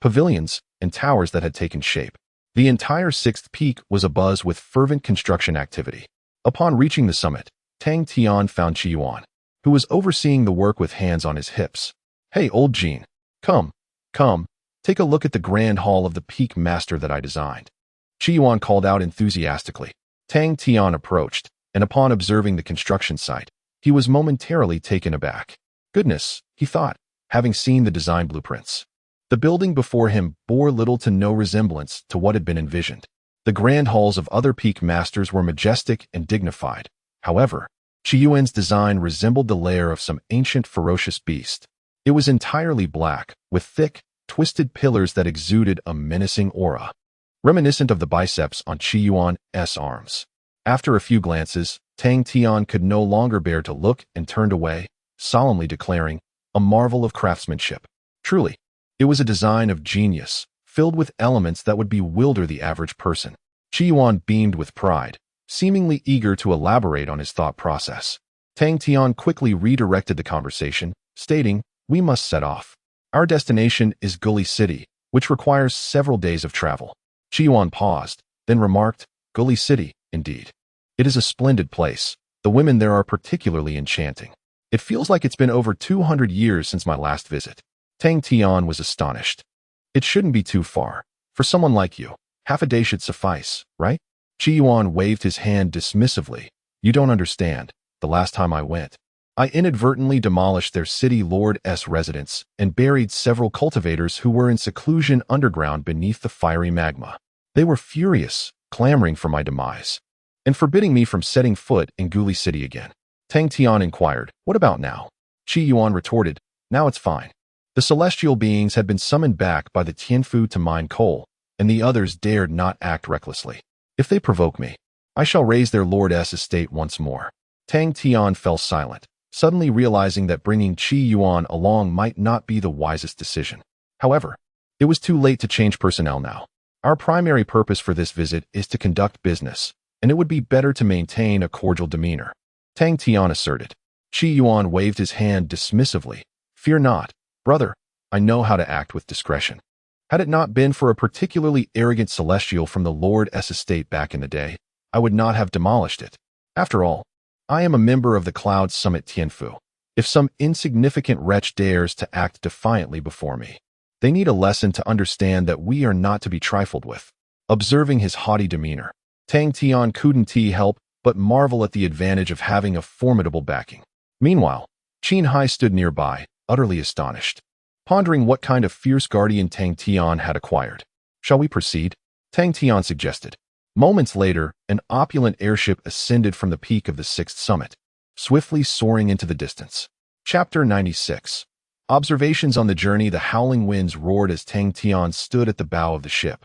pavilions, and towers that had taken shape. The entire 6th peak was abuzz with fervent construction activity. Upon reaching the summit, Tang Tian found Qi Yuan. who was overseeing the work with hands on his hips. "Hey, old Jean, come, come, take a look at the grand hall of the peak master that I designed." Qiyuan called out enthusiastically. Tang Tian approached, and upon observing the construction site, he was momentarily taken aback. Goodness, he thought, having seen the design blueprints. The building before him bore little to no resemblance to what had been envisioned. The grand halls of other peak masters were majestic and dignified. However, Qiyuan's design resembled the lair of some ancient ferocious beast. It was entirely black, with thick, twisted pillars that exuded a menacing aura, reminiscent of the biceps on Qiyuan's arms. After a few glances, Tang Tian could no longer bear to look and turned away, solemnly declaring, "A marvel of craftsmanship. Truly, it was a design of genius, filled with elements that would bewilder the average person." Qiyuan beamed with pride, seemingly eager to elaborate on his thought process. Tang Tian quickly redirected the conversation, stating, "We must set off. Our destination is Gully City, which requires several days of travel." Qiyuan paused, then remarked, "Gully City, indeed. It is a splendid place. The women there are particularly enchanting. It feels like it's been over 200 years since my last visit." Tang Tian was astonished. "It shouldn't be too far. For someone like you, half a day should suffice, right?" Qiyuan waved his hand dismissively. "You don't understand. The last time I went, I inadvertently demolished their city lord's residence and buried several cultivators who were in seclusion underground beneath the fiery magma. They were furious, clamoring for my demise, and forbidding me from setting foot in Guli City again." Tang Tian inquired, "What about now?" Qiyuan retorted, "Now it's fine. The celestial beings had been summoned back by the Tianfu to mine coal, and the others dared not act recklessly. If they provoke me, I shall raise their lord's estate once more." Tang Tian fell silent, suddenly realizing that bringing Qiyuan along might not be the wisest decision. However, it was too late to change personnel now. "Our primary purpose for this visit is to conduct business, and it would be better to maintain a cordial demeanor," Tang Tian asserted. Qiyuan waved his hand dismissively. "Fear not, brother. I know how to act with discretion. Had it not been for a particularly arrogant celestial from the lord's estate back in the day, I would not have demolished it. After all, I am a member of the Cloud Summit Tianfu. If some insignificant wretch dares to act defiantly before me, they need a lesson to understand that we are not to be trifled with." Observing his haughty demeanor, Tang Tian couldn't help but marvel at the advantage of having a formidable backing. Meanwhile, Qin Hai stood nearby, utterly astonished, pondering what kind of fierce guardian Tang Tian had acquired. "Shall we proceed?" Tang Tian suggested. Moments later, an opulent airship ascended from the peak of the sixth summit, swiftly soaring into the distance. Chapter 96. Observations on the journey. The howling winds roared as Tang Tian stood at the bow of the ship,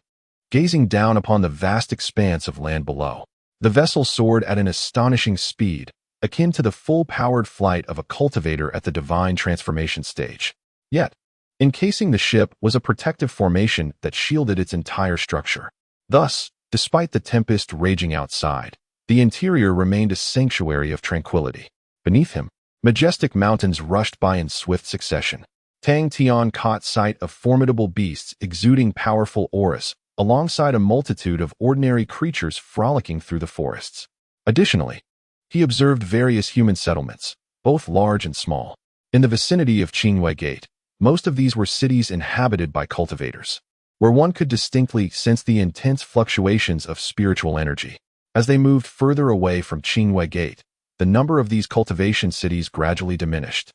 gazing down upon the vast expanse of land below. The vessel soared at an astonishing speed, akin to the full-powered flight of a cultivator at the divine transformation stage. Yet, encasing the ship was a protective formation that shielded its entire structure. Thus, despite the tempest raging outside, the interior remained a sanctuary of tranquility. Beneath him, majestic mountains rushed by in swift succession. Tang Tian caught sight of formidable beasts exuding powerful auras, alongside a multitude of ordinary creatures frolicking through the forests. Additionally, he observed various human settlements, both large and small. In the vicinity of Qingwei Gate, most of these were cities inhabited by cultivators, where one could distinctly sense the intense fluctuations of spiritual energy. As they moved further away from Qingwei Gate, the number of these cultivation cities gradually diminished,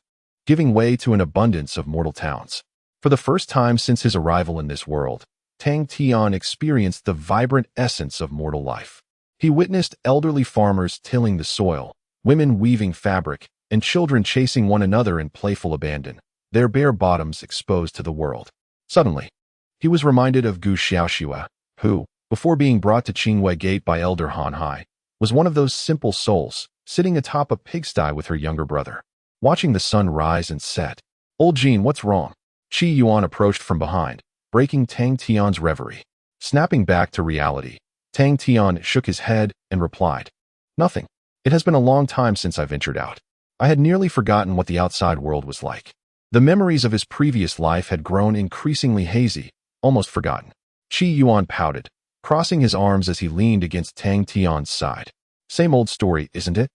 giving way to an abundance of mortal towns. For the first time since his arrival in this world, Tang Tian experienced the vibrant essence of mortal life. He witnessed elderly farmers tilling the soil, women weaving fabric, and children chasing one another in playful abandon, their bare bottoms exposed to the world. Suddenly, he was reminded of Gu Xiaoxua, who, before being brought to Qingwei Gate by Elder Han Hai, was one of those simple souls, sitting atop a pigsty with her younger brother, watching the sun rise and set. "Old Jean, what's wrong?" Qi Yuan approached from behind, breaking Tang Tian's reverie. Snapping back to reality, Tang Tian shook his head and replied, "Nothing. It has been a long time since I ventured out. I had nearly forgotten what the outside world was like." The memories of his previous life had grown increasingly hazy, almost forgotten. Qi Yuan pouted, crossing his arms as he leaned against Tang Tian's side. "Same old story, isn't it?"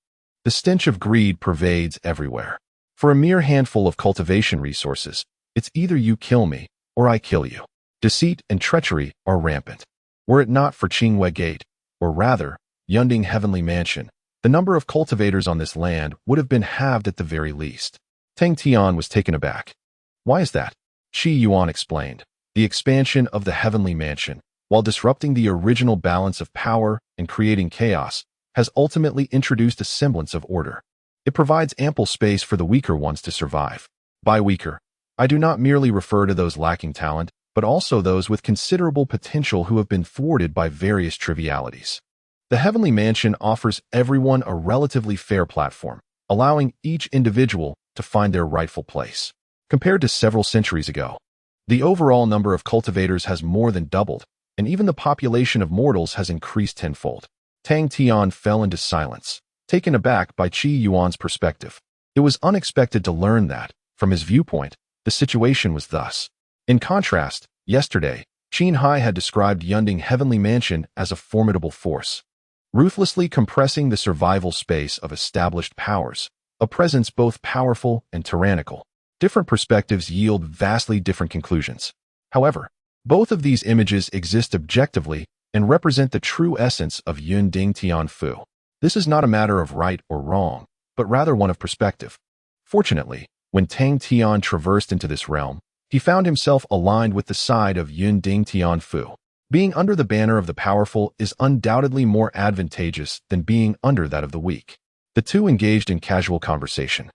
The stench of greed pervades everywhere. For a mere handful of cultivation resources, it's either you kill me or I kill you. Deceit and treachery are rampant. Were it not for Qingwei Gate, or rather, Yunding Heavenly Mansion, the number of cultivators on this land would have been halved at the very least. Tang Tian was taken aback. Why is that? Qi Yuan explained. The expansion of the Heavenly Mansion, while disrupting the original balance of power and creating chaos, has ultimately introduced a semblance of order. It provides ample space for the weaker ones to survive. By weaker, I do not merely refer to those lacking talent, but also those with considerable potential who have been thwarted by various trivialities. The Heavenly Mansion offers everyone a relatively fair platform, allowing each individual to find their rightful place. Compared to several centuries ago, the overall number of cultivators has more than doubled, and even the population of mortals has increased tenfold. Tang Tian fell into silence, taken aback by Qi Yuan's perspective. It was unexpected to learn that, from his viewpoint, the situation was thus. In contrast, yesterday, Qin Hai had described Yunding Heavenly Mansion as a formidable force, ruthlessly compressing the survival space of established powers, a presence both powerful and tyrannical. Different perspectives yield vastly different conclusions. However, both of these images exist objectively and represent the true essence of Yunding Tianfu. This is not a matter of right or wrong, but rather one of perspective. Fortunately, when Tang Tian traversed into this realm, he found himself aligned with the side of Yunding Tianfu. Being under the banner of the powerful is undoubtedly more advantageous than being under that of the weak. The two engaged in casual conversation,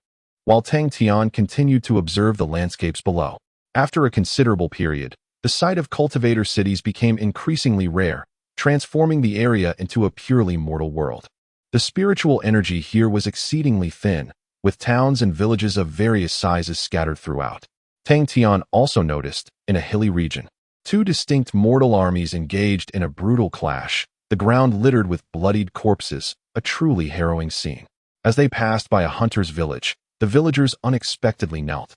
while Tang Tian continued to observe the landscapes below. After a considerable period, the sight of cultivator cities became increasingly rare, transforming the area into a purely mortal world. The spiritual energy here was exceedingly thin, with towns and villages of various sizes scattered throughout. Tang Tian also noticed, in a hilly region, two distinct mortal armies engaged in a brutal clash, the ground littered with bloodied corpses, a truly harrowing scene. As they passed by a hunter's village, the villagers unexpectedly knelt,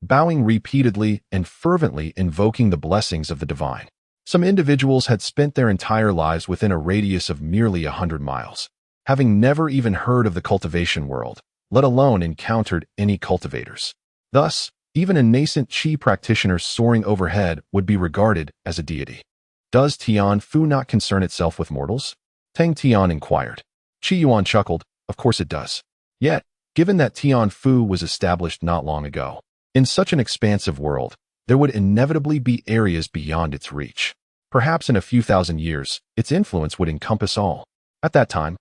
bowing repeatedly and fervently invoking the blessings of the divine. Some individuals had spent their entire lives within a radius of merely 100 miles, having never even heard of the cultivation world, let alone encountered any cultivators. Thus, even a nascent Qi practitioner soaring overhead would be regarded as a deity. Does Tianfu not concern itself with mortals? Tang Tian inquired. Qi Yuan chuckled. Of course it does. Yet, given that Tianfu was established not long ago, in such an expansive world, there would inevitably be areas beyond its reach. Perhaps in a few thousand years, its influence would encompass all. At that time,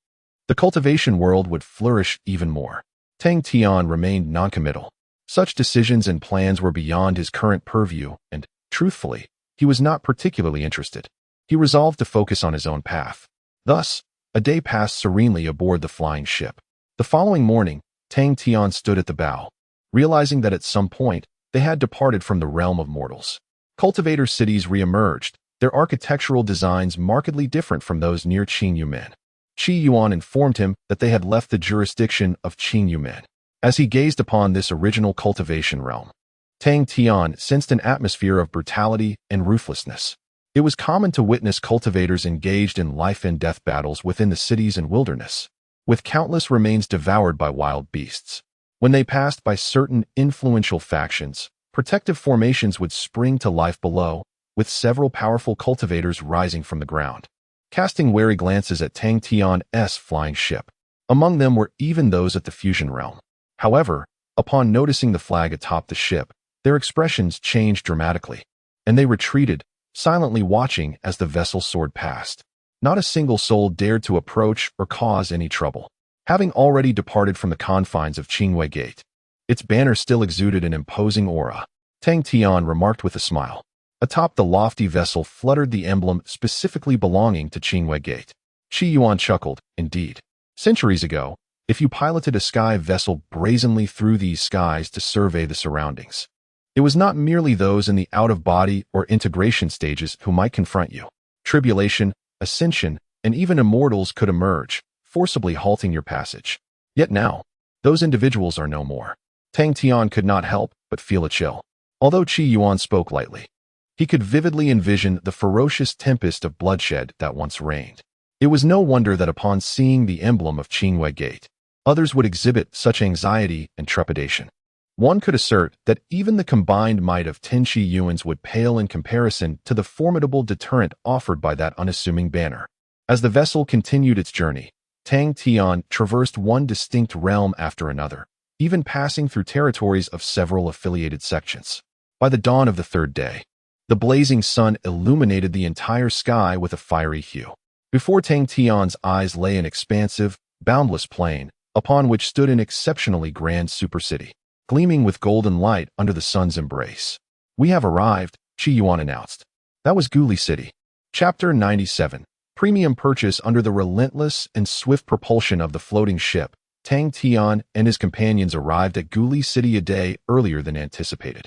the cultivation world would flourish even more. Tang Tian remained noncommittal. Such decisions and plans were beyond his current purview and, truthfully, he was not particularly interested. He resolved to focus on his own path. Thus, a day passed serenely aboard the flying ship. The following morning, Tang Tian stood at the bow, realizing that at some point, they had departed from the realm of mortals. Cultivator cities re-emerged, their architectural designs markedly different from those near Qingyumen. Qi Yuan informed him that they had left the jurisdiction of Qingyumen. As he gazed upon this original cultivation realm, Tang Tian sensed an atmosphere of brutality and ruthlessness. It was common to witness cultivators engaged in life-and-death battles within the cities and wilderness, with countless remains devoured by wild beasts. When they passed by certain influential factions, protective formations would spring to life below, with several powerful cultivators rising from the ground, casting wary glances at Tang Tian's flying ship. Among them were even those at the fusion realm. However, upon noticing the flag atop the ship, their expressions changed dramatically, and they retreated, silently watching as the vessel soared past. Not a single soul dared to approach or cause any trouble. Having already departed from the confines of Qingwei Gate, its banner still exuded an imposing aura. Tang Tian remarked with a smile. Atop the lofty vessel fluttered the emblem specifically belonging to Qingwei Gate. Qi Yuan chuckled. Indeed. Centuries ago, if you piloted a sky vessel brazenly through these skies to survey the surroundings, it was not merely those in the out-of-body or integration stages who might confront you. Tribulation, ascension, and even immortals could emerge, forcibly halting your passage. Yet now, those individuals are no more. Tang Tian could not help but feel a chill. Although Qi Yuan spoke lightly, he could vividly envision the ferocious tempest of bloodshed that once reigned. It was no wonder that upon seeing the emblem of Qingwei Gate, Others would exhibit such anxiety and trepidation. One could assert that even the combined might of 10 Shi Yuans would pale in comparison to the formidable deterrent offered by that unassuming banner. As the vessel continued its journey, Tang Tian traversed one distinct realm after another, even passing through territories of several affiliated sections. By the dawn of the third day, the blazing sun illuminated the entire sky with a fiery hue. Before Tang Tian's eyes lay an expansive, boundless plain, upon which stood an exceptionally grand supercity, gleaming with golden light under the sun's embrace. "We have arrived," Qi Yuan announced. That was Guli City. Chapter 97. Premium purchase. Under the relentless and swift propulsion of the floating ship, Tang Tian and his companions arrived at Guli City a day earlier than anticipated.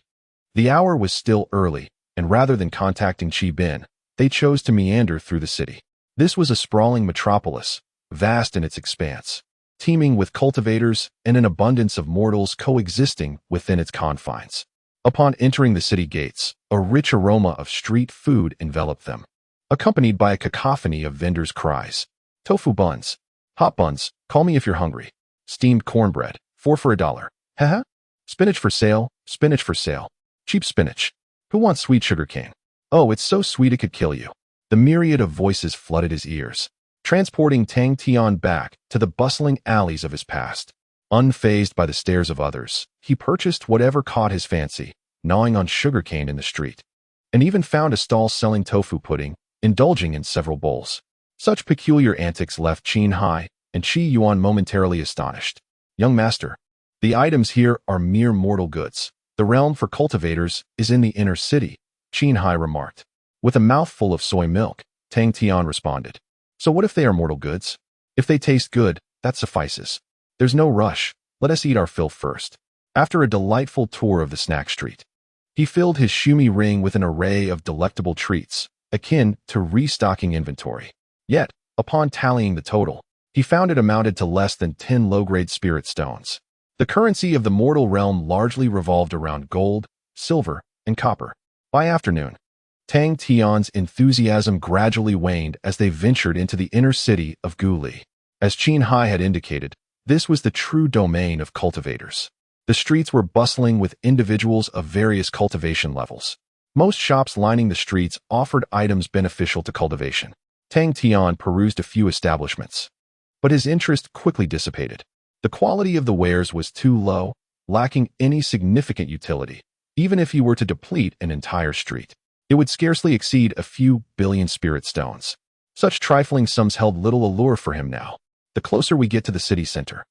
The hour was still early, and rather than contacting Qi Bin, they chose to meander through the city. This was a sprawling metropolis, vast in its expanse, teeming with cultivators and an abundance of mortals coexisting within its confines. Upon entering the city gates, a rich aroma of street food enveloped them, accompanied by a cacophony of vendors' cries. Tofu buns, hot buns, call me if you're hungry. Steamed cornbread, 4 for $1. Haha. Spinach for sale, spinach for sale. Cheap spinach. Who wants sweet sugar cane? Oh, it's so sweet it could kill you. The myriad of voices flooded his ears, transporting Tang Tian back to the bustling alleys of his past. Unfazed by the stares of others, he purchased whatever caught his fancy, gnawing on sugarcane in the street, and even found a stall selling tofu pudding, indulging in several bowls. Such peculiar antics left Qin Hai and Qi Yuan momentarily astonished. "Young master, the items here are mere mortal goods. The realm for cultivators is in the inner city," Qin Hai remarked. With a mouthful of soy milk, Tang Tian responded. "So what if they are mortal goods? If they taste good, that suffices. There's no rush. Let us eat our fill first." After a delightful tour of the snack street, he filled his shumi ring with an array of delectable treats, akin to restocking inventory. Yet, upon tallying the total, he found it amounted to less than 10 low-grade spirit stones. The currency of the mortal realm largely revolved around gold, silver, and copper. By afternoon, Tang Tian's enthusiasm gradually waned as they ventured into the inner city of Guli. As Qin Hai had indicated, this was the true domain of cultivators. The streets were bustling with individuals of various cultivation levels. Most shops lining the streets offered items beneficial to cultivation. Tang Tian perused a few establishments, but his interest quickly dissipated. The quality of the wares was too low, lacking any significant utility. Even if he were to deplete an entire street, it would scarcely exceed a few billion spirit stones. Such trifling sums held little allure for him now. "The closer we get to the city center,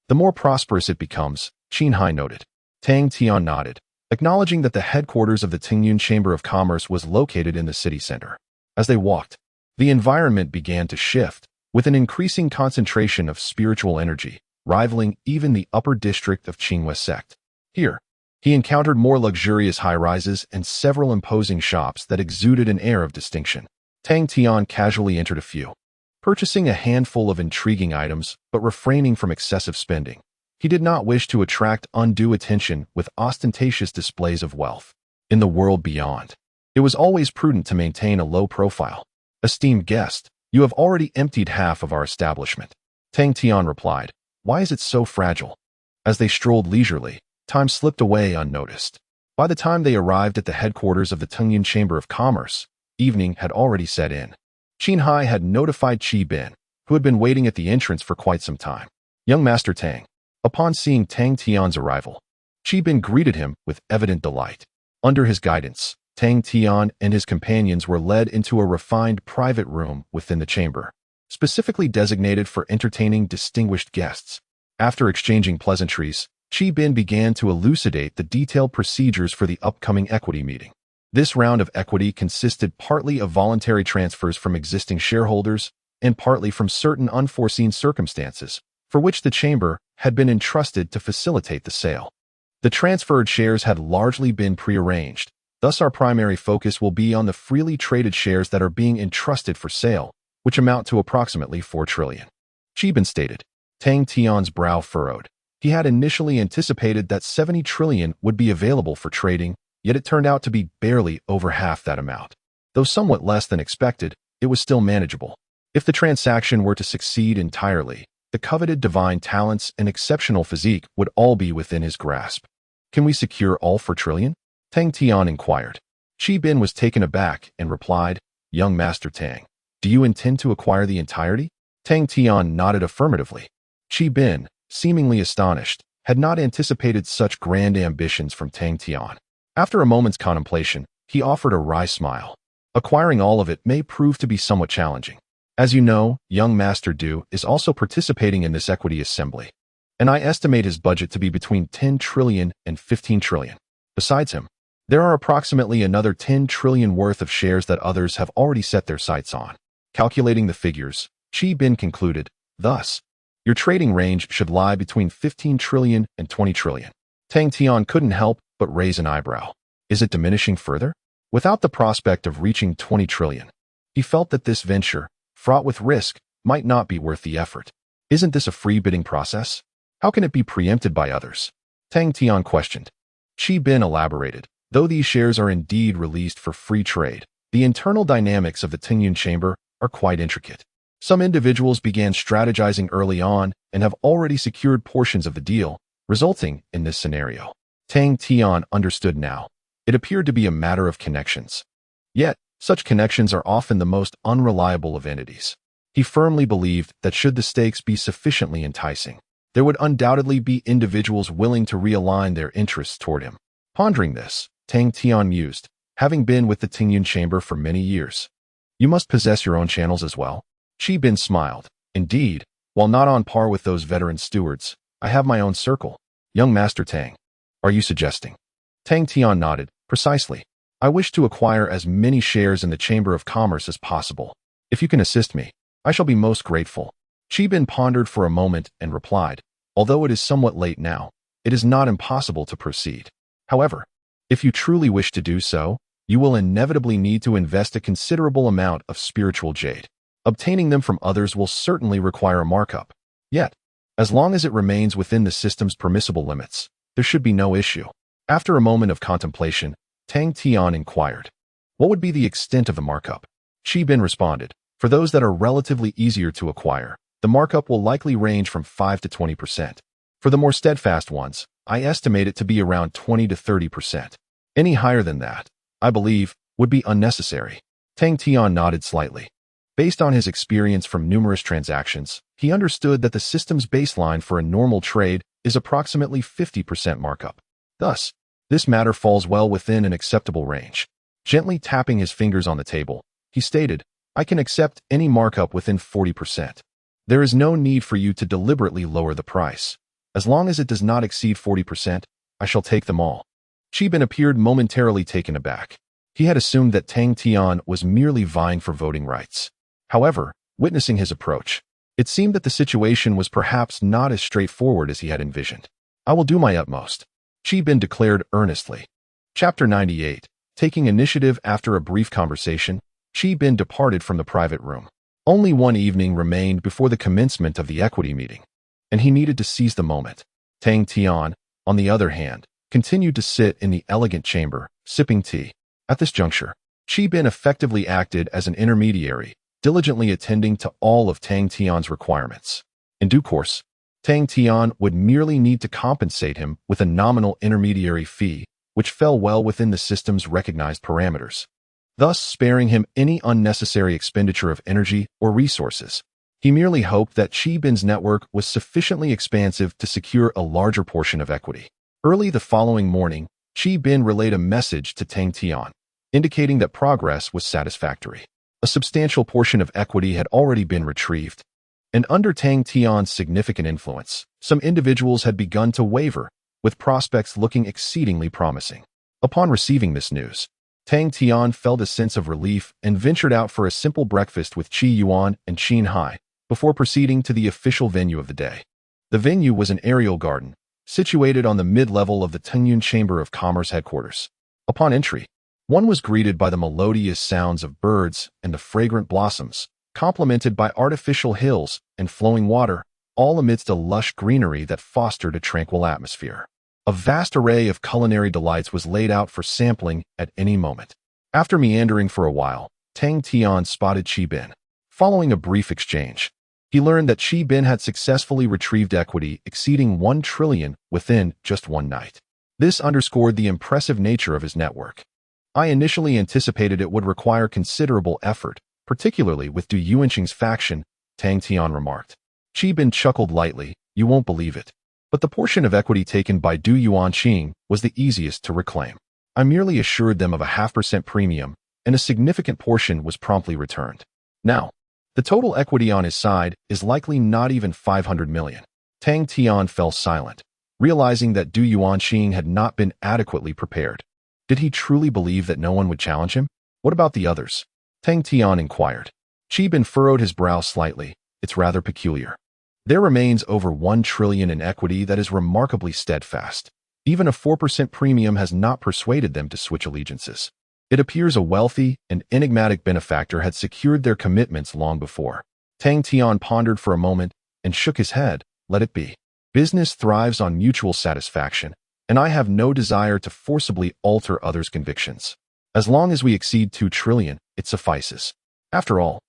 the more prosperous it becomes," Qin Hai noted. Tang Tian nodded, acknowledging that the headquarters of the Tingyun Chamber of Commerce was located in the city center. As they walked, the environment began to shift, with an increasing concentration of spiritual energy, rivaling even the upper district of Qingwei sect. Here, he encountered more luxurious high-rises and several imposing shops that exuded an air of distinction. Tang Tian casually entered a few, purchasing a handful of intriguing items but refraining from excessive spending. He did not wish to attract undue attention with ostentatious displays of wealth. In the world beyond, it was always prudent to maintain a low profile. "Esteemed guest, you have already emptied half of our establishment," Tang Tian replied. "Why is it so fragile?" As they strolled leisurely, time slipped away unnoticed. By the time they arrived at the headquarters of the Tingyun Chamber of Commerce, evening had already set in. Qin Hai had notified Qi Bin, who had been waiting at the entrance for quite some time. "Young Master Tang." Upon seeing Tang Tian's arrival, Qi Bin greeted him with evident delight. Under his guidance, Tang Tian and his companions were led into a refined private room within the chamber, specifically designated for entertaining distinguished guests. After exchanging pleasantries, Qi Bin began to elucidate the detailed procedures for the upcoming equity meeting. This round of equity consisted partly of voluntary transfers from existing shareholders and partly from certain unforeseen circumstances, for which the chamber had been entrusted to facilitate the sale. The transferred shares had largely been prearranged, thus our primary focus will be on the freely traded shares that are being entrusted for sale, which amount to approximately 4 trillion. Qi Bin stated. Tang Tian's brow furrowed. He had initially anticipated that 70 trillion would be available for trading, yet it turned out to be barely over half that amount. Though somewhat less than expected, it was still manageable. If the transaction were to succeed entirely, the coveted divine talents and exceptional physique would all be within his grasp. Can we secure all for Trillion? Tang Tian inquired. Qi Bin was taken aback and replied, Young Master Tang, do you intend to acquire the entirety? Tang Tian nodded affirmatively. Qi Bin, seemingly astonished, had not anticipated such grand ambitions from Tang Tian. After a moment's contemplation, he offered a wry smile. Acquiring all of it may prove to be somewhat challenging. As you know, young Master Du is also participating in this equity assembly, and I estimate his budget to be between 10 trillion and 15 trillion. Besides him, there are approximately another 10 trillion worth of shares that others have already set their sights on. Calculating the figures, Qi Bin concluded, thus, your trading range should lie between 15 trillion and 20 trillion. Tang Tian couldn't help but raise an eyebrow. Is it diminishing further? Without the prospect of reaching 20 trillion, he felt that this venture, fraught with risk, might not be worth the effort. Isn't this a free bidding process? How can it be preempted by others? Tang Tian questioned. Qi Bin elaborated. Though these shares are indeed released for free trade, the internal dynamics of the Tingyun chamber are quite intricate. Some individuals began strategizing early on and have already secured portions of the deal, resulting in this scenario. Tang Tian understood now. It appeared to be a matter of connections. Yet, such connections are often the most unreliable of entities. He firmly believed that should the stakes be sufficiently enticing, there would undoubtedly be individuals willing to realign their interests toward him. Pondering this, Tang Tian mused, having been with the Tingyun chamber for many years. You must possess your own channels as well? Qi Bin smiled. Indeed, while not on par with those veteran stewards, I have my own circle. Young Master Tang, are you suggesting? Tang Tian nodded. Precisely. I wish to acquire as many shares in the Chamber of Commerce as possible. If you can assist me, I shall be most grateful. Qi Bin pondered for a moment and replied, although it is somewhat late now, it is not impossible to proceed. However, if you truly wish to do so, you will inevitably need to invest a considerable amount of spiritual jade. Obtaining them from others will certainly require a markup. Yet, as long as it remains within the system's permissible limits, there should be no issue. After a moment of contemplation, Tang Tian inquired, what would be the extent of the markup? Qi Bin responded, for those that are relatively easier to acquire, the markup will likely range from 5 to 20%. For the more steadfast ones, I estimate it to be around 20 to 30%. Any higher than that, I believe, would be unnecessary. Tang Tian nodded slightly. Based on his experience from numerous transactions, he understood that the system's baseline for a normal trade is approximately 50% markup. Thus, this matter falls well within an acceptable range. Gently tapping his fingers on the table, he stated, I can accept any markup within 40%. There is no need for you to deliberately lower the price. As long as it does not exceed 40%, I shall take them all. Qi Bin appeared momentarily taken aback. He had assumed that Tang Tian was merely vying for voting rights. However, witnessing his approach, it seemed that the situation was perhaps not as straightforward as he had envisioned. I will do my utmost, Qi Bin declared earnestly. Chapter 98. Taking initiative after a brief conversation, Qi Bin departed from the private room. Only one evening remained before the commencement of the equity meeting, and he needed to seize the moment. Tang Tian, on the other hand, continued to sit in the elegant chamber, sipping tea. At this juncture, Qi Bin effectively acted as an intermediary, diligently attending to all of Tang Tian's requirements. In due course, Tang Tian would merely need to compensate him with a nominal intermediary fee, which fell well within the system's recognized parameters, thus sparing him any unnecessary expenditure of energy or resources. He merely hoped that Qi Bin's network was sufficiently expansive to secure a larger portion of equity. Early the following morning, Qi Bin relayed a message to Tang Tian, indicating that progress was satisfactory. A substantial portion of equity had already been retrieved, and under Tang Tian's significant influence, some individuals had begun to waver, with prospects looking exceedingly promising. Upon receiving this news, Tang Tian felt a sense of relief and ventured out for a simple breakfast with Qi Yuan and Qin Hai, before proceeding to the official venue of the day. The venue was an aerial garden, situated on the mid-level of the Tingyun Chamber of Commerce headquarters. Upon entry, one was greeted by the melodious sounds of birds and the fragrant blossoms, complemented by artificial hills and flowing water, all amidst a lush greenery that fostered a tranquil atmosphere. A vast array of culinary delights was laid out for sampling at any moment. After meandering for a while, Tang Tian spotted Qi Bin. Following a brief exchange, He learned that Qi Bin had successfully retrieved equity exceeding 1 trillion within just one night. This underscored the impressive nature of his network. I initially anticipated it would require considerable effort, particularly with Du Yuanqing's faction, Tang Tian remarked. Qi Bin chuckled lightly, you won't believe it. But the portion of equity taken by Du Yuanqing was the easiest to reclaim. I merely assured them of a 0.5% premium, and a significant portion was promptly returned. Now, the total equity on his side is likely not even 500 million. Tang Tian fell silent, realizing that Du Yuanqing had not been adequately prepared. Did he truly believe that no one would challenge him? What about the others? Tang Tian inquired. Qi Bin furrowed his brow slightly. It's rather peculiar. There remains over 1 trillion in equity that is remarkably steadfast. Even a 4% premium has not persuaded them to switch allegiances. It appears a wealthy and enigmatic benefactor had secured their commitments long before. Tang Tian pondered for a moment and shook his head. Let it be. Business thrives on mutual satisfaction, and I have no desire to forcibly alter others' convictions. As long as we exceed 2 trillion, it suffices. After all,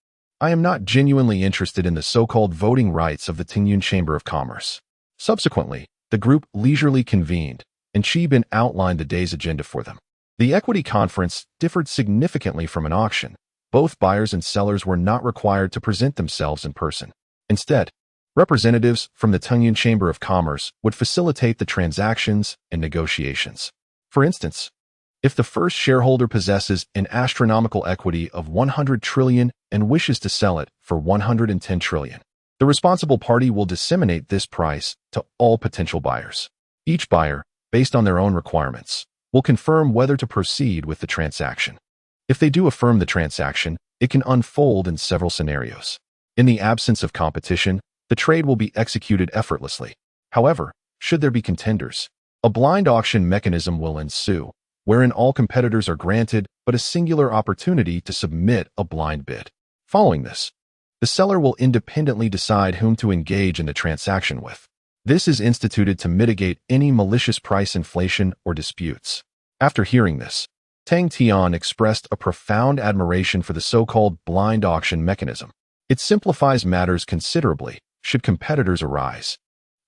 I am not genuinely interested in the so-called voting rights of the Tingyun Chamber of Commerce. Subsequently, the group leisurely convened, and Qi Bin outlined the day's agenda for them. The equity conference differed significantly from an auction. Both buyers and sellers were not required to present themselves in person. Instead, representatives from the Tingyun Chamber of Commerce would facilitate the transactions and negotiations. For instance, if the first shareholder possesses an astronomical equity of 100 trillion and wishes to sell it for 110 trillion, the responsible party will disseminate this price to all potential buyers. Each buyer, based on their own requirements, will confirm whether to proceed with the transaction. If they do affirm the transaction, it can unfold in several scenarios. In the absence of competition, the trade will be executed effortlessly. However, should there be contenders, a blind auction mechanism will ensue, wherein all competitors are granted but a singular opportunity to submit a blind bid. Following this, the seller will independently decide whom to engage in the transaction with. This is instituted to mitigate any malicious price inflation or disputes. After hearing this, Tang Tian expressed a profound admiration for the so-called blind auction mechanism. It simplifies matters considerably should competitors arise.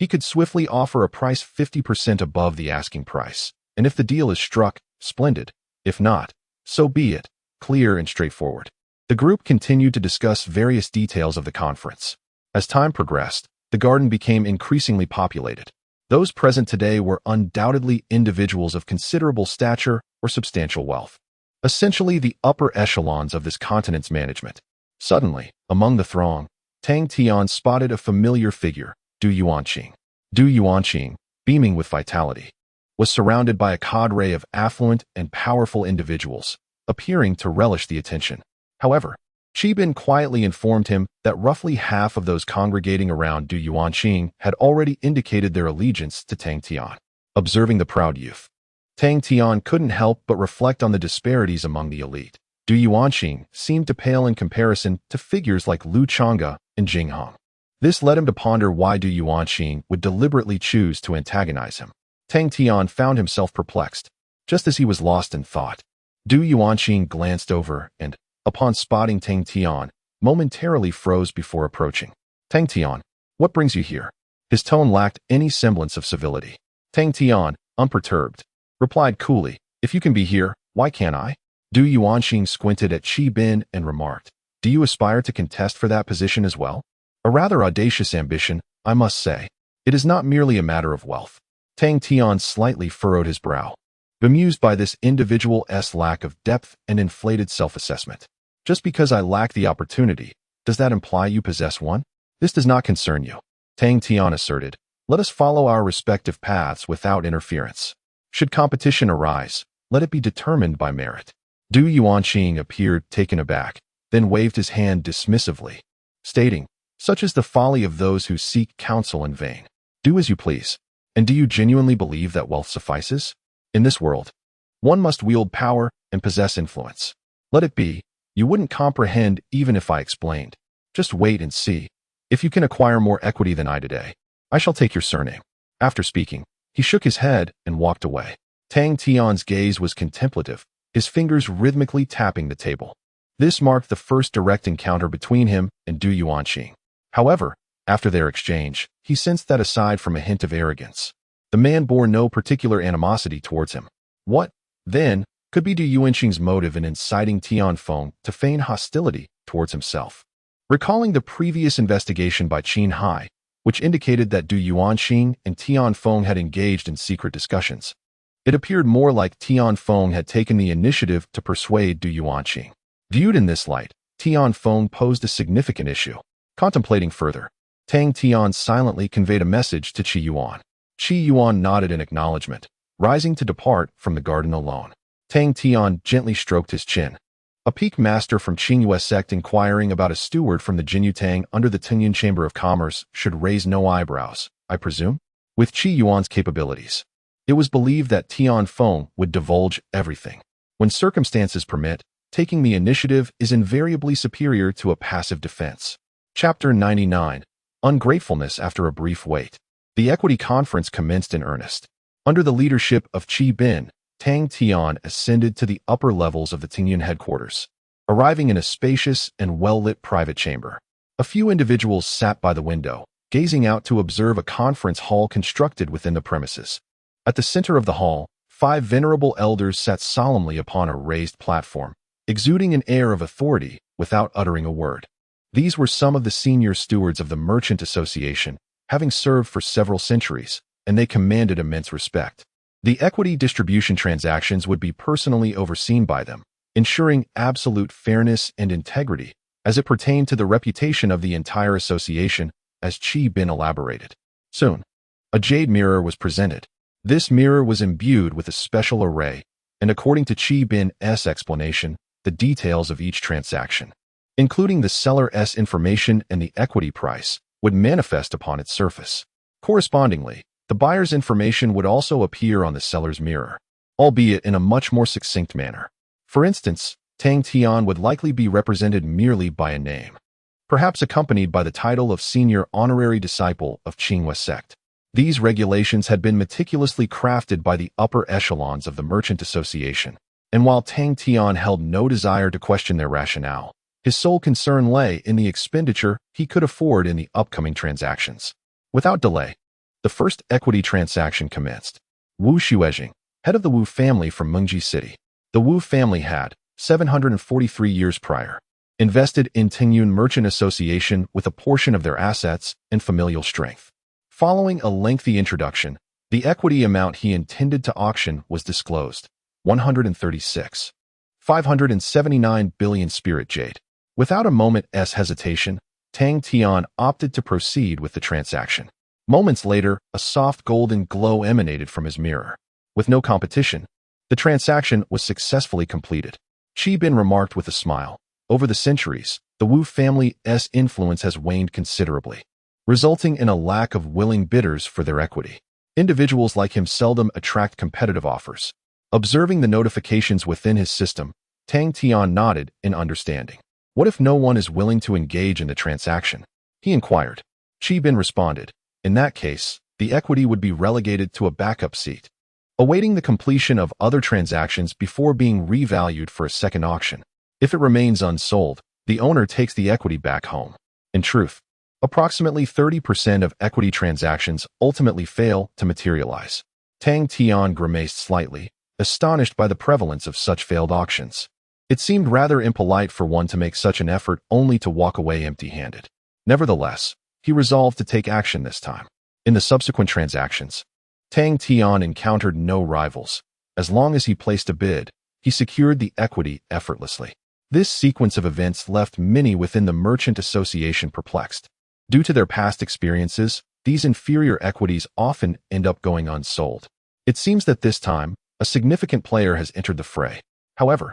He could swiftly offer a price 50% above the asking price, and if the deal is struck, splendid. If not, so be it, clear and straightforward. The group continued to discuss various details of the conference. As time progressed, the garden became increasingly populated. Those present today were undoubtedly individuals of considerable stature or substantial wealth, essentially the upper echelons of this continent's management. Suddenly, among the throng, Tang Tian spotted a familiar figure, Du Yuanqing. Du Yuanqing, beaming with vitality, was surrounded by a cadre of affluent and powerful individuals, appearing to relish the attention. However, Qi Bin quietly informed him that roughly half of those congregating around Du Yuanqing had already indicated their allegiance to Tang Tian. Observing the proud youth, Tang Tian couldn't help but reflect on the disparities among the elite. Du Yuanqing seemed to pale in comparison to figures like Lu Chonga and Jing Hong. This led him to ponder why Du Yuanqing would deliberately choose to antagonize him. Tang Tian found himself perplexed. Just as he was lost in thought, Du Yuanqing glanced over and, upon spotting Tang Tian, momentarily froze before approaching. Tang Tian, what brings you here? His tone lacked any semblance of civility. Tang Tian, unperturbed, replied coolly, if you can be here, why can't I? Du Yuanqing squinted at Qi Bin and remarked, do you aspire to contest for that position as well? A rather audacious ambition, I must say. It is not merely a matter of wealth. Tang Tian slightly furrowed his brow, bemused by this individual's lack of depth and inflated self-assessment. Just because I lack the opportunity, does that imply you possess one? This does not concern you, Tang Tian asserted. Let us follow our respective paths without interference. Should competition arise, let it be determined by merit. Du Yuanqing appeared taken aback, then waved his hand dismissively, stating, such is the folly of those who seek counsel in vain. Do as you please. And do you genuinely believe that wealth suffices? In this world, one must wield power and possess influence. Let it be. You wouldn't comprehend even if I explained. Just wait and see. If you can acquire more equity than I today, I shall take your surname. After speaking, he shook his head and walked away. Tang Tian's gaze was contemplative, his fingers rhythmically tapping the table. This marked the first direct encounter between him and Du Yuanqing. However, after their exchange, he sensed that aside from a hint of arrogance, the man bore no particular animosity towards him. What, then, could be Du Yuanxing's motive in inciting Tian Feng to feign hostility towards himself? Recalling the previous investigation by Qin Hai, which indicated that Du Yuanxing and Tian Feng had engaged in secret discussions, it appeared more like Tian Feng had taken the initiative to persuade Du Yuanxing. Viewed in this light, Tian Feng posed a significant issue. Contemplating further, Tang Tian silently conveyed a message to Qi Yuan. Qi Yuan nodded in acknowledgement, rising to depart from the garden alone. Tang Tian gently stroked his chin. A peak master from Qingyue sect inquiring about a steward from the Jinyu Tang under the Tianyuan Chamber of Commerce should raise no eyebrows, I presume? With Qi Yuan's capabilities, it was believed that Tian Feng would divulge everything. When circumstances permit, taking the initiative is invariably superior to a passive defense. Chapter 99. Ungratefulness after a brief wait. The equity conference commenced in earnest. Under the leadership of Qi Bin, Tang Tian ascended to the upper levels of the Tianyuan headquarters, arriving in a spacious and well-lit private chamber. A few individuals sat by the window, gazing out to observe a conference hall constructed within the premises. At the center of the hall, 5 venerable elders sat solemnly upon a raised platform, exuding an air of authority without uttering a word. These were some of the senior stewards of the Merchant Association, having served for several centuries, and they commanded immense respect. The equity distribution transactions would be personally overseen by them, ensuring absolute fairness and integrity as it pertained to the reputation of the entire association, as Qi Bin elaborated. Soon, a jade mirror was presented. This mirror was imbued with a special array, and according to Qi Bin's explanation, the details of each transaction, including the seller's information and the equity price, would manifest upon its surface. Correspondingly, the buyer's information would also appear on the seller's mirror, albeit in a much more succinct manner. For instance, Tang Tian would likely be represented merely by a name, perhaps accompanied by the title of senior honorary disciple of Qingyue sect. These regulations had been meticulously crafted by the upper echelons of the Merchant Association, and while Tang Tian held no desire to question their rationale, his sole concern lay in the expenditure he could afford in the upcoming transactions. Without delay, the first equity transaction commenced. Wu Xuejing, head of the Wu family from Mengji City. The Wu family had, 743 years prior, invested in Tianyuan Merchant Association with a portion of their assets and familial strength. Following a lengthy introduction, the equity amount he intended to auction was disclosed, 136.579 billion spirit jade. Without a moment's hesitation, Tang Tian opted to proceed with the transaction. Moments later, a soft golden glow emanated from his mirror. With no competition, the transaction was successfully completed. Qi Bin remarked with a smile, over the centuries, the Wu family's influence has waned considerably, resulting in a lack of willing bidders for their equity. Individuals like him seldom attract competitive offers. Observing the notifications within his system, Tang Tian nodded in understanding. What if no one is willing to engage in the transaction? He inquired. Qi Bin responded. In that case, the equity would be relegated to a backup seat, awaiting the completion of other transactions before being revalued for a second auction. If it remains unsold, the owner takes the equity back home. In truth, approximately 30% of equity transactions ultimately fail to materialize. Tang Tian grimaced slightly, astonished by the prevalence of such failed auctions. It seemed rather impolite for one to make such an effort only to walk away empty-handed. Nevertheless, he resolved to take action this time. In the subsequent transactions, Tang Tian encountered no rivals. As long as he placed a bid, he secured the equity effortlessly. This sequence of events left many within the Merchant Association perplexed. Due to their past experiences, these inferior equities often end up going unsold. It seems that this time, a significant player has entered the fray. However,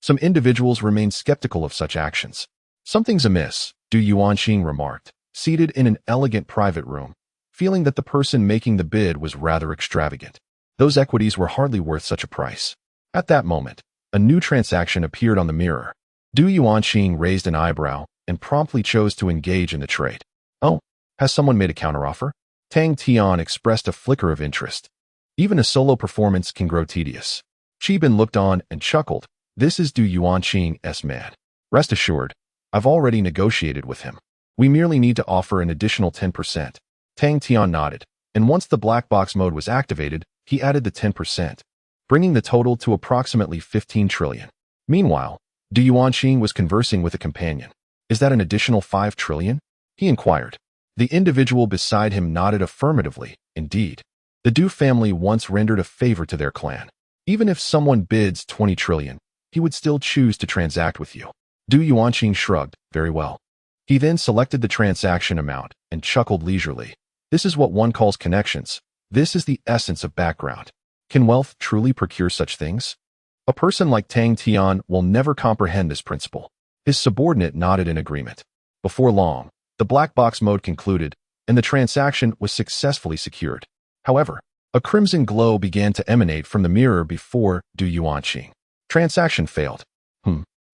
some individuals remain skeptical of such actions. Something's amiss, Du Yuanxing remarked, seated in an elegant private room, feeling that the person making the bid was rather extravagant. Those equities were hardly worth such a price. At that moment, a new transaction appeared on the mirror. Du Yuanxing raised an eyebrow and promptly chose to engage in the trade. Oh, has someone made a counteroffer? Tang Tian expressed a flicker of interest. Even a solo performance can grow tedious. Qi Bin looked on and chuckled. This is Du Yuanxing's man. Rest assured, I've already negotiated with him. We merely need to offer an additional 10%. Tang Tian nodded, and once the black box mode was activated, he added the 10%, bringing the total to approximately 15 trillion. Meanwhile, Du Yuanqing was conversing with a companion. Is that an additional 5 trillion? He inquired. The individual beside him nodded affirmatively. Indeed. The Du family once rendered a favor to their clan. Even if someone bids 20 trillion, he would still choose to transact with you. Du Yuanqing shrugged. Very well. He then selected the transaction amount and chuckled leisurely. This is what one calls connections. This is the essence of background. Can wealth truly procure such things? A person like Tang Tian will never comprehend this principle. His subordinate nodded in agreement. Before long, the black box mode concluded, and the transaction was successfully secured. However, a crimson glow began to emanate from the mirror before Du Yuanqing. Transaction failed.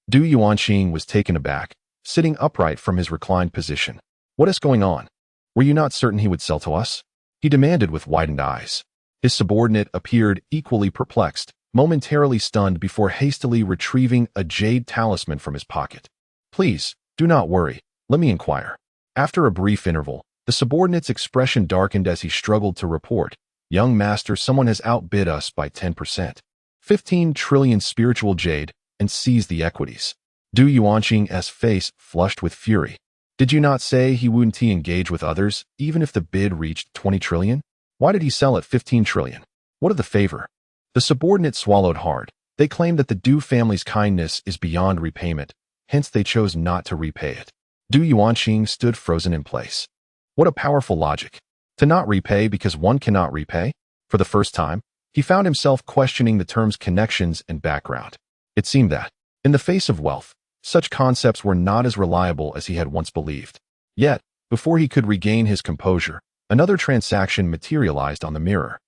Du Yuanqing was taken aback, sitting upright from his reclined position. What is going on? Were you not certain he would sell to us? He demanded with widened eyes. His subordinate appeared equally perplexed, momentarily stunned before hastily retrieving a jade talisman from his pocket. Please, do not worry. Let me inquire. After a brief interval, the subordinate's expression darkened as he struggled to report. Young master, someone has outbid us by 10%. 15 trillion spiritual jade, and seized the equities. Du Yuanqing's face flushed with fury. Did you not say he wouldn't engage with others, even if the bid reached 20 trillion? Why did he sell at 15 trillion? What of the favor? The subordinate swallowed hard. They claimed that the Du family's kindness is beyond repayment, hence they chose not to repay it. Du Yuanqing stood frozen in place. What a powerful logic. To not repay because one cannot repay? For the first time, he found himself questioning the terms connections and background. It seemed that, in the face of wealth, such concepts were not as reliable as he had once believed. Yet, before he could regain his composure, another transaction materialized on the mirror.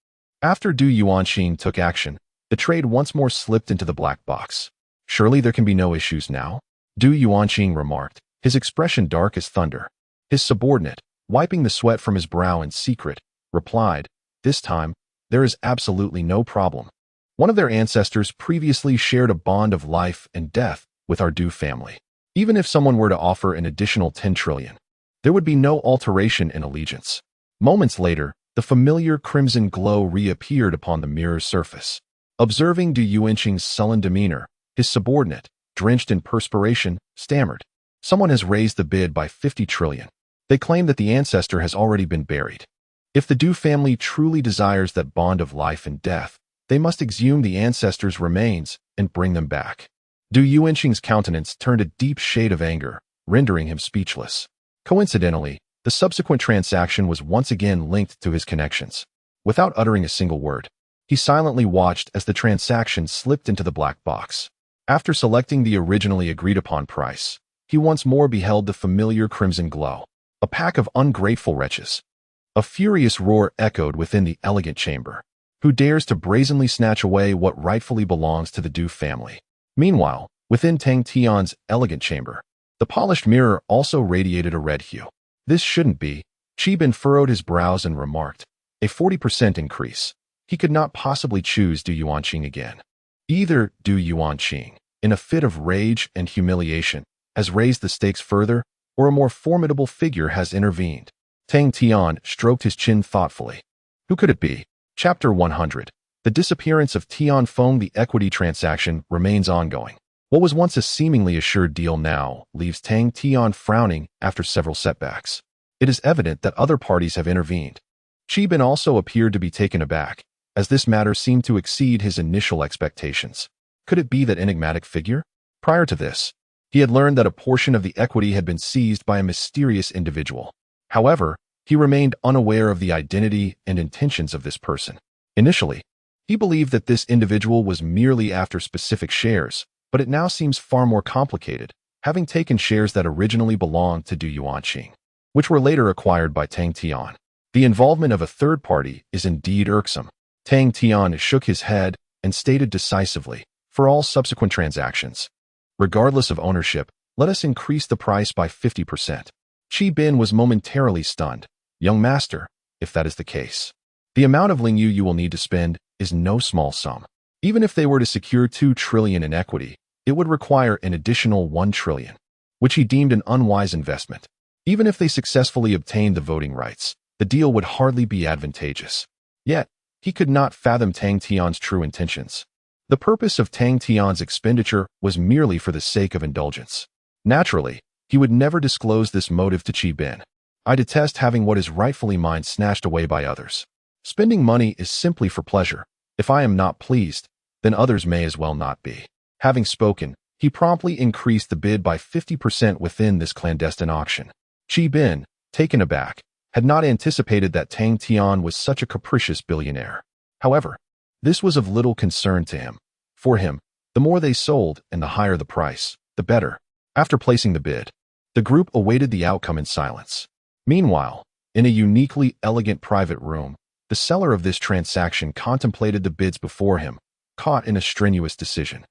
After Du Yuanqing took action, the trade once more slipped into the black box. Surely there can be no issues now? Du Yuanqing remarked, his expression dark as thunder. His subordinate, wiping the sweat from his brow in secret, replied, this time, there is absolutely no problem. One of their ancestors previously shared a bond of life and death with our Du family. Even if someone were to offer an additional 10 trillion, there would be no alteration in allegiance. Moments later, the familiar crimson glow reappeared upon the mirror's surface. Observing Du Yuanqing's sullen demeanor, his subordinate, drenched in perspiration, stammered. Someone has raised the bid by 50 trillion. They claim that the ancestor has already been buried. If the Du family truly desires that bond of life and death, they must exhume the ancestor's remains and bring them back. Du Yuanqing's countenance turned a deep shade of anger, rendering him speechless. Coincidentally, the subsequent transaction was once again linked to his connections. Without uttering a single word, he silently watched as the transaction slipped into the black box. After selecting the originally agreed-upon price, he once more beheld the familiar crimson glow. A pack of ungrateful wretches. A furious roar echoed within the elegant chamber. Who dares to brazenly snatch away what rightfully belongs to the Du family? Meanwhile, within Tang Tian's elegant chamber, the polished mirror also radiated a red hue. This shouldn't be. Qi furrowed his brows and remarked, a 40% increase. He could not possibly choose Du Yuanqing again. Either Du Yuanqing, in a fit of rage and humiliation, has raised the stakes further, or a more formidable figure has intervened. Tang Tian stroked his chin thoughtfully. Who could it be? Chapter 100. The disappearance of Tian Feng. The equity transaction remains ongoing. What was once a seemingly assured deal now leaves Tang Tian frowning after several setbacks. It is evident that other parties have intervened. Qi also appeared to be taken aback, as this matter seemed to exceed his initial expectations. Could it be that enigmatic figure? Prior to this, he had learned that a portion of the equity had been seized by a mysterious individual. However, he remained unaware of the identity and intentions of this person. Initially, he believed that this individual was merely after specific shares, but it now seems far more complicated, having taken shares that originally belonged to Du Yuanqing, which were later acquired by Tang Tian. The involvement of a third party is indeed irksome. Tang Tian shook his head and stated decisively, for all subsequent transactions, regardless of ownership, let us increase the price by 50%. Qi was momentarily stunned. Young master, if that is the case, the amount of Lingyu you will need to spend is no small sum. Even if they were to secure 2 trillion in equity, it would require an additional 1 trillion, which he deemed an unwise investment. Even if they successfully obtained the voting rights, the deal would hardly be advantageous. Yet, he could not fathom Tang Tian's true intentions. The purpose of Tang Tian's expenditure was merely for the sake of indulgence. Naturally, he would never disclose this motive to Qi Bin. I detest having what is rightfully mine snatched away by others. Spending money is simply for pleasure. If I am not pleased, then others may as well not be. Having spoken, he promptly increased the bid by 50% within this clandestine auction. Qi Bin, taken aback, had not anticipated that Tang Tian was such a capricious billionaire. However, this was of little concern to him. For him, the more they sold and the higher the price, the better. After placing the bid, the group awaited the outcome in silence. Meanwhile, in a uniquely elegant private room, the seller of this transaction contemplated the bids before him, caught in a strenuous decision.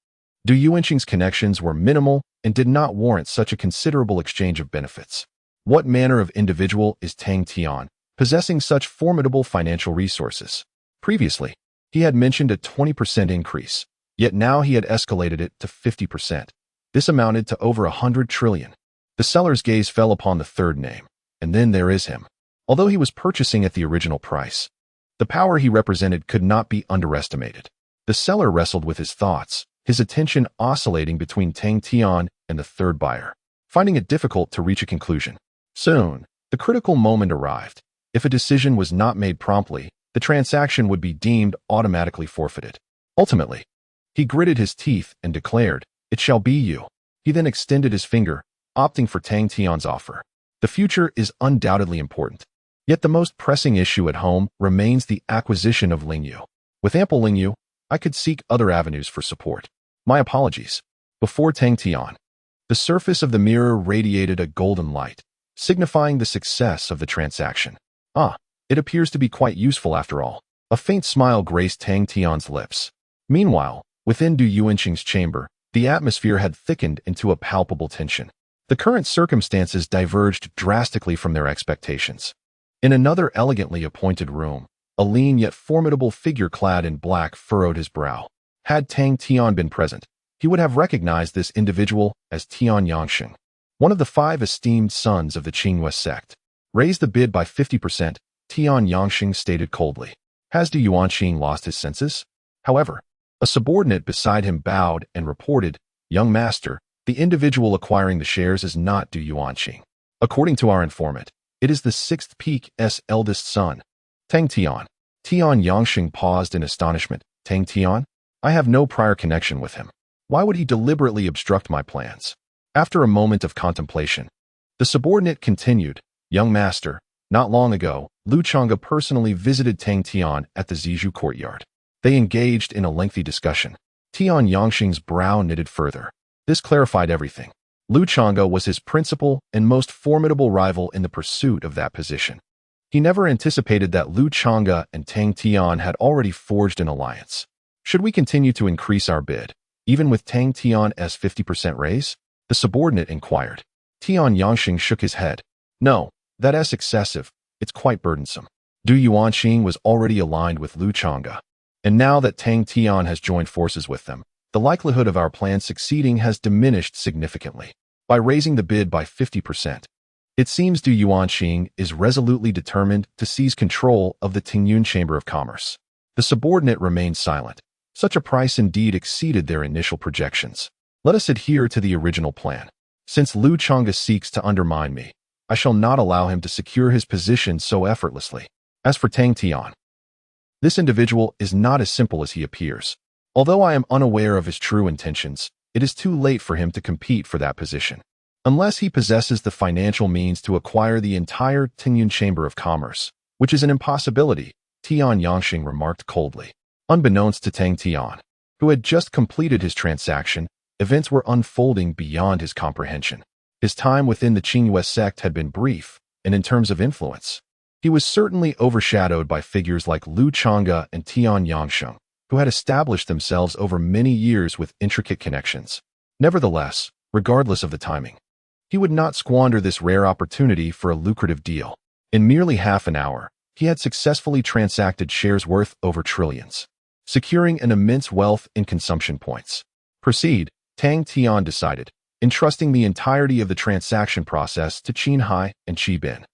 Du Yuanqing's connections were minimal and did not warrant such a considerable exchange of benefits. What manner of individual is Tang Tian, possessing such formidable financial resources? Previously, he had mentioned a 20% increase, yet now he had escalated it to 50%. This amounted to over 100 trillion. The seller's gaze fell upon the third name, and then there is him. Although he was purchasing at the original price, the power he represented could not be underestimated. The seller wrestled with his thoughts, his attention oscillating between Tang Tian and the third buyer, finding it difficult to reach a conclusion. Soon, the critical moment arrived. If a decision was not made promptly, the transaction would be deemed automatically forfeited. Ultimately, he gritted his teeth and declared, "It shall be you." He then extended his finger, opting for Tang Tian's offer. The future is undoubtedly important. Yet the most pressing issue at home remains the acquisition of Lingyu. With ample Lingyu, I could seek other avenues for support. My apologies. Before Tang Tian, the surface of the mirror radiated a golden light, signifying the success of the transaction. It appears to be quite useful after all. A faint smile graced Tang Tian's lips. Meanwhile, within Du Yuanqing's chamber, the atmosphere had thickened into a palpable tension. The current circumstances diverged drastically from their expectations. In another elegantly appointed room, a lean yet formidable figure clad in black furrowed his brow. Had Tang Tian been present, he would have recognized this individual as Tian Yangsheng, one of the 5 esteemed sons of the Qingyue sect. Raise the bid by 50%, Tian Yangsheng stated coldly. Has Du Yuanqing lost his senses? However, a subordinate beside him bowed and reported, "Young master, the individual acquiring the shares is not Du Yuanqing. According to our informant, it is the 6th peak's eldest son, Tang Tian." Tian Yangsheng paused in astonishment. Tang Tian? I have no prior connection with him. Why would he deliberately obstruct my plans? After a moment of contemplation, the subordinate continued, "Young master, not long ago, Lu Chonga personally visited Tang Tian at the Zizhu courtyard. They engaged in a lengthy discussion." Tian Yangsheng's brow knitted further. This clarified everything. Lu Chonga was his principal and most formidable rival in the pursuit of that position. He never anticipated that Lu Chonga and Tang Tian had already forged an alliance. Should we continue to increase our bid, even with Tang Tian's 50% raise? The subordinate inquired. Tian Yangsheng shook his head. No, that's excessive. It's quite burdensome. Du Yuanqing was already aligned with Lu Chonga, and now that Tang Tian has joined forces with them, the likelihood of our plan succeeding has diminished significantly. By raising the bid by 50%, it seems Du Yuanqing is resolutely determined to seize control of the Tingyun Chamber of Commerce. The subordinate remained silent. Such a price indeed exceeded their initial projections. Let us adhere to the original plan. Since Lu Chonga seeks to undermine me, I shall not allow him to secure his position so effortlessly. As for Tang Tian, this individual is not as simple as he appears. Although I am unaware of his true intentions, it is too late for him to compete for that position. Unless he possesses the financial means to acquire the entire Tingyun Chamber of Commerce, which is an impossibility, Tian Yangsheng remarked coldly. Unbeknownst to Tang Tian, who had just completed his transaction, events were unfolding beyond his comprehension. His time within the Qingyue sect had been brief, and in terms of influence, he was certainly overshadowed by figures like Lu Chonga and Tian Yangsheng, who had established themselves over many years with intricate connections. Nevertheless, regardless of the timing, he would not squander this rare opportunity for a lucrative deal. In merely half an hour, he had successfully transacted shares worth over trillions, securing an immense wealth in consumption points. Proceed, Tang Tian decided. entrusting the entirety of the transaction process to Qin Hai and Qi Bin.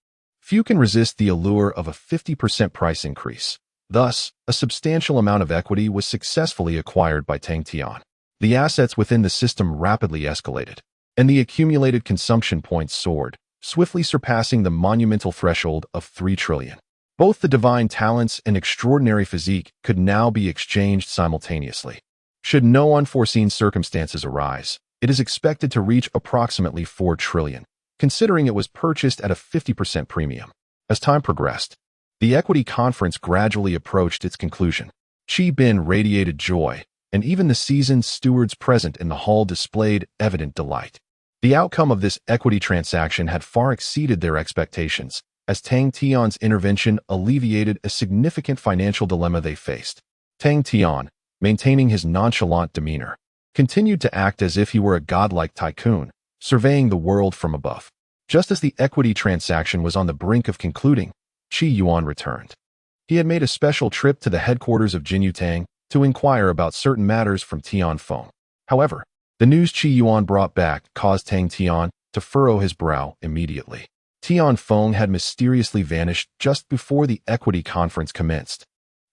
Few can resist the allure of a 50% price increase. Thus, a substantial amount of equity was successfully acquired by Tang Tian. The assets within the system rapidly escalated, and the accumulated consumption points soared, swiftly surpassing the monumental threshold of 3 trillion. Both the divine talents and extraordinary physique could now be exchanged simultaneously. Should no unforeseen circumstances arise, it is expected to reach approximately 4 trillion, considering it was purchased at a 50% premium. As time progressed, the equity conference gradually approached its conclusion. Qi Bin radiated joy, and even the seasoned stewards present in the hall displayed evident delight. The outcome of this equity transaction had far exceeded their expectations, as Tang Tian's intervention alleviated a significant financial dilemma they faced. Tang Tian, maintaining his nonchalant demeanor, continued to act as if he were a godlike tycoon, surveying the world from above. Just as the equity transaction was on the brink of concluding, Qi Yuan returned. He had made a special trip to the headquarters of Jinyu Tang to inquire about certain matters from Tian Feng. However, the news Qi Yuan brought back caused Tang Tian to furrow his brow immediately. Tian Feng had mysteriously vanished just before the equity conference commenced.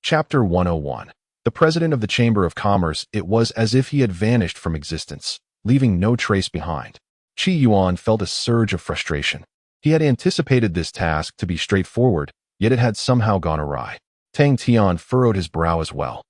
Chapter 101. The president of the Chamber of Commerce. It was as if he had vanished from existence, leaving no trace behind. Qi Yuan felt a surge of frustration. He had anticipated this task to be straightforward, yet it had somehow gone awry. Tang Tian furrowed his brow as well.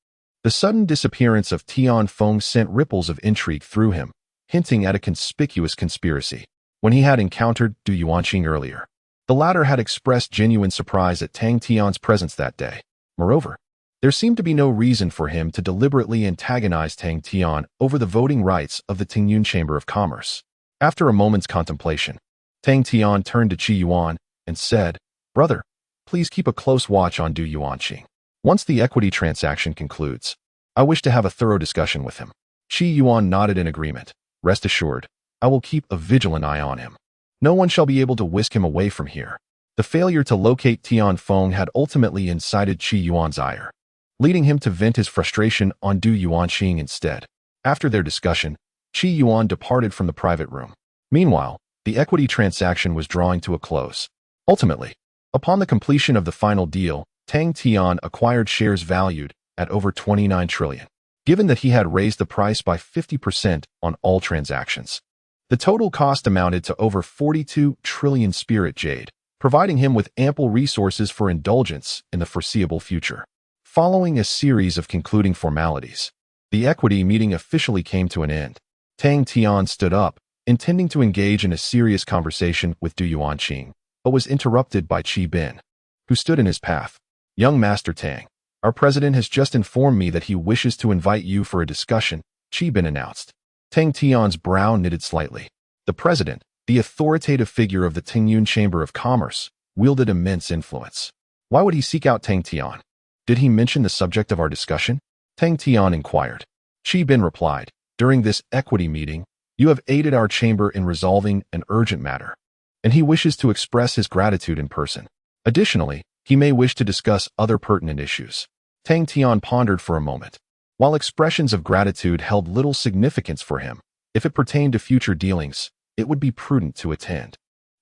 The sudden disappearance of Tian Feng sent ripples of intrigue through him, hinting at a conspicuous conspiracy. When he had encountered Du Yuanqing earlier, the latter had expressed genuine surprise at Tang Tian's presence that day. Moreover, there seemed to be no reason for him to deliberately antagonize Tang Tian over the voting rights of the Tingyun Chamber of Commerce. After a moment's contemplation, Tang Tian turned to Qi Yuan and said, "Brother, please keep a close watch on Du Yuanqing. Once the equity transaction concludes, I wish to have a thorough discussion with him." Qi Yuan nodded in agreement. "Rest assured, I will keep a vigilant eye on him. No one shall be able to whisk him away from here." The failure to locate Tian Feng had ultimately incited Qi Yuan's ire, leading him to vent his frustration on Du Yuanqing instead. After their discussion, Qi Yuan departed from the private room. Meanwhile, the equity transaction was drawing to a close. Ultimately, upon the completion of the final deal, Tang Tian acquired shares valued at over 29 trillion. Given that he had raised the price by 50% on all transactions, the total cost amounted to over 42 trillion spirit Jade, providing him with ample resources for indulgence in the foreseeable future. Following a series of concluding formalities, the equity meeting officially came to an end. Tang Tian stood up, intending to engage in a serious conversation with Du Yuanqing, but was interrupted by Qi Bin, who stood in his path. "Young Master Tang, our president has just informed me that he wishes to invite you for a discussion," Qi Bin announced. Tang Tian's brow knitted slightly. The president, the authoritative figure of the Tingyun Chamber of Commerce, wielded immense influence. Why would he seek out Tang Tian? Did he mention the subject of our discussion? Tang Tian inquired. Qi Bin replied, "During this equity meeting, you have aided our chamber in resolving an urgent matter, and he wishes to express his gratitude in person. Additionally, he may wish to discuss other pertinent issues." Tang Tian pondered for a moment. While expressions of gratitude held little significance for him, if it pertained to future dealings, it would be prudent to attend.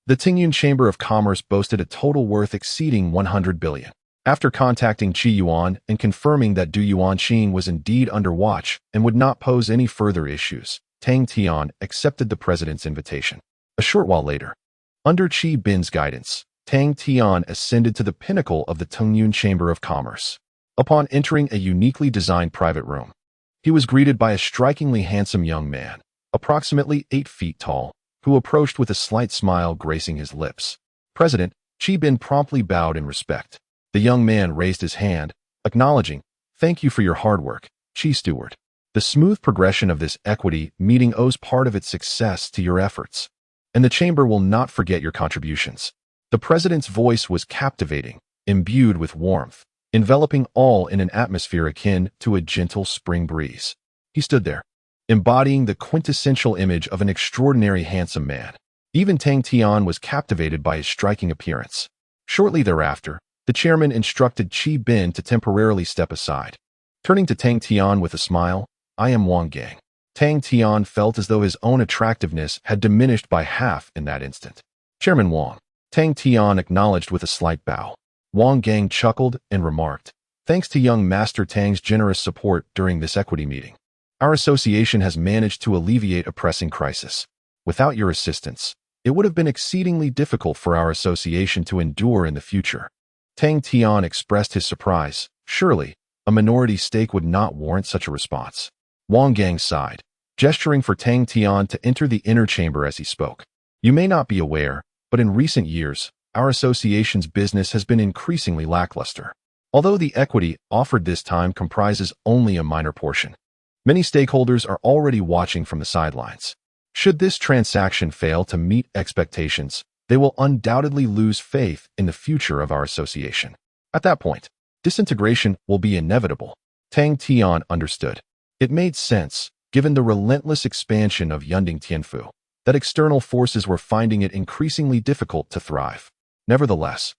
The Tingyun Chamber of Commerce boasted a total worth exceeding 100 billion. After contacting Qi Yuan and confirming that Du Yuanqing was indeed under watch and would not pose any further issues, Tang Tian accepted the president's invitation. A short while later, under Qi Bin's guidance, Tang Tian ascended to the pinnacle of the Tingyun Chamber of Commerce. Upon entering a uniquely designed private room, he was greeted by a strikingly handsome young man, approximately 8 feet tall, who approached with a slight smile gracing his lips. President, Qi Bin promptly bowed in respect. The young man raised his hand, acknowledging, "Thank you for your hard work, Qi Steward. The smooth progression of this equity meeting owes part of its success to your efforts, and the chamber will not forget your contributions." The president's voice was captivating, imbued with warmth, enveloping all in an atmosphere akin to a gentle spring breeze. He stood there, embodying the quintessential image of an extraordinary handsome man. Even Tang Tian was captivated by his striking appearance. Shortly thereafter, the chairman instructed Qi Bin to temporarily step aside. Turning to Tang Tian with a smile, "I am Wang Gang. Tang Tian felt as though his own attractiveness had diminished by half in that instant. Chairman Wang. Tang Tian acknowledged with a slight bow. Wang Gang chuckled and remarked, "Thanks to young Master Tang's generous support during this equity meeting, our association has managed to alleviate a pressing crisis. Without your assistance, it would have been exceedingly difficult for our association to endure in the future." Tang Tian expressed his surprise. Surely, a minority stake would not warrant such a response. Wang Gang sighed, gesturing for Tang Tian to enter the inner chamber as he spoke. "You may not be aware, but in recent years, our association's business has been increasingly lackluster. Although the equity offered this time comprises only a minor portion, many stakeholders are already watching from the sidelines. Should this transaction fail to meet expectations, they will undoubtedly lose faith in the future of our association. At that point, disintegration will be inevitable." Tang Tian understood. It made sense, given the relentless expansion of Yunding Tianfu, that external forces were finding it increasingly difficult to thrive. Nevertheless,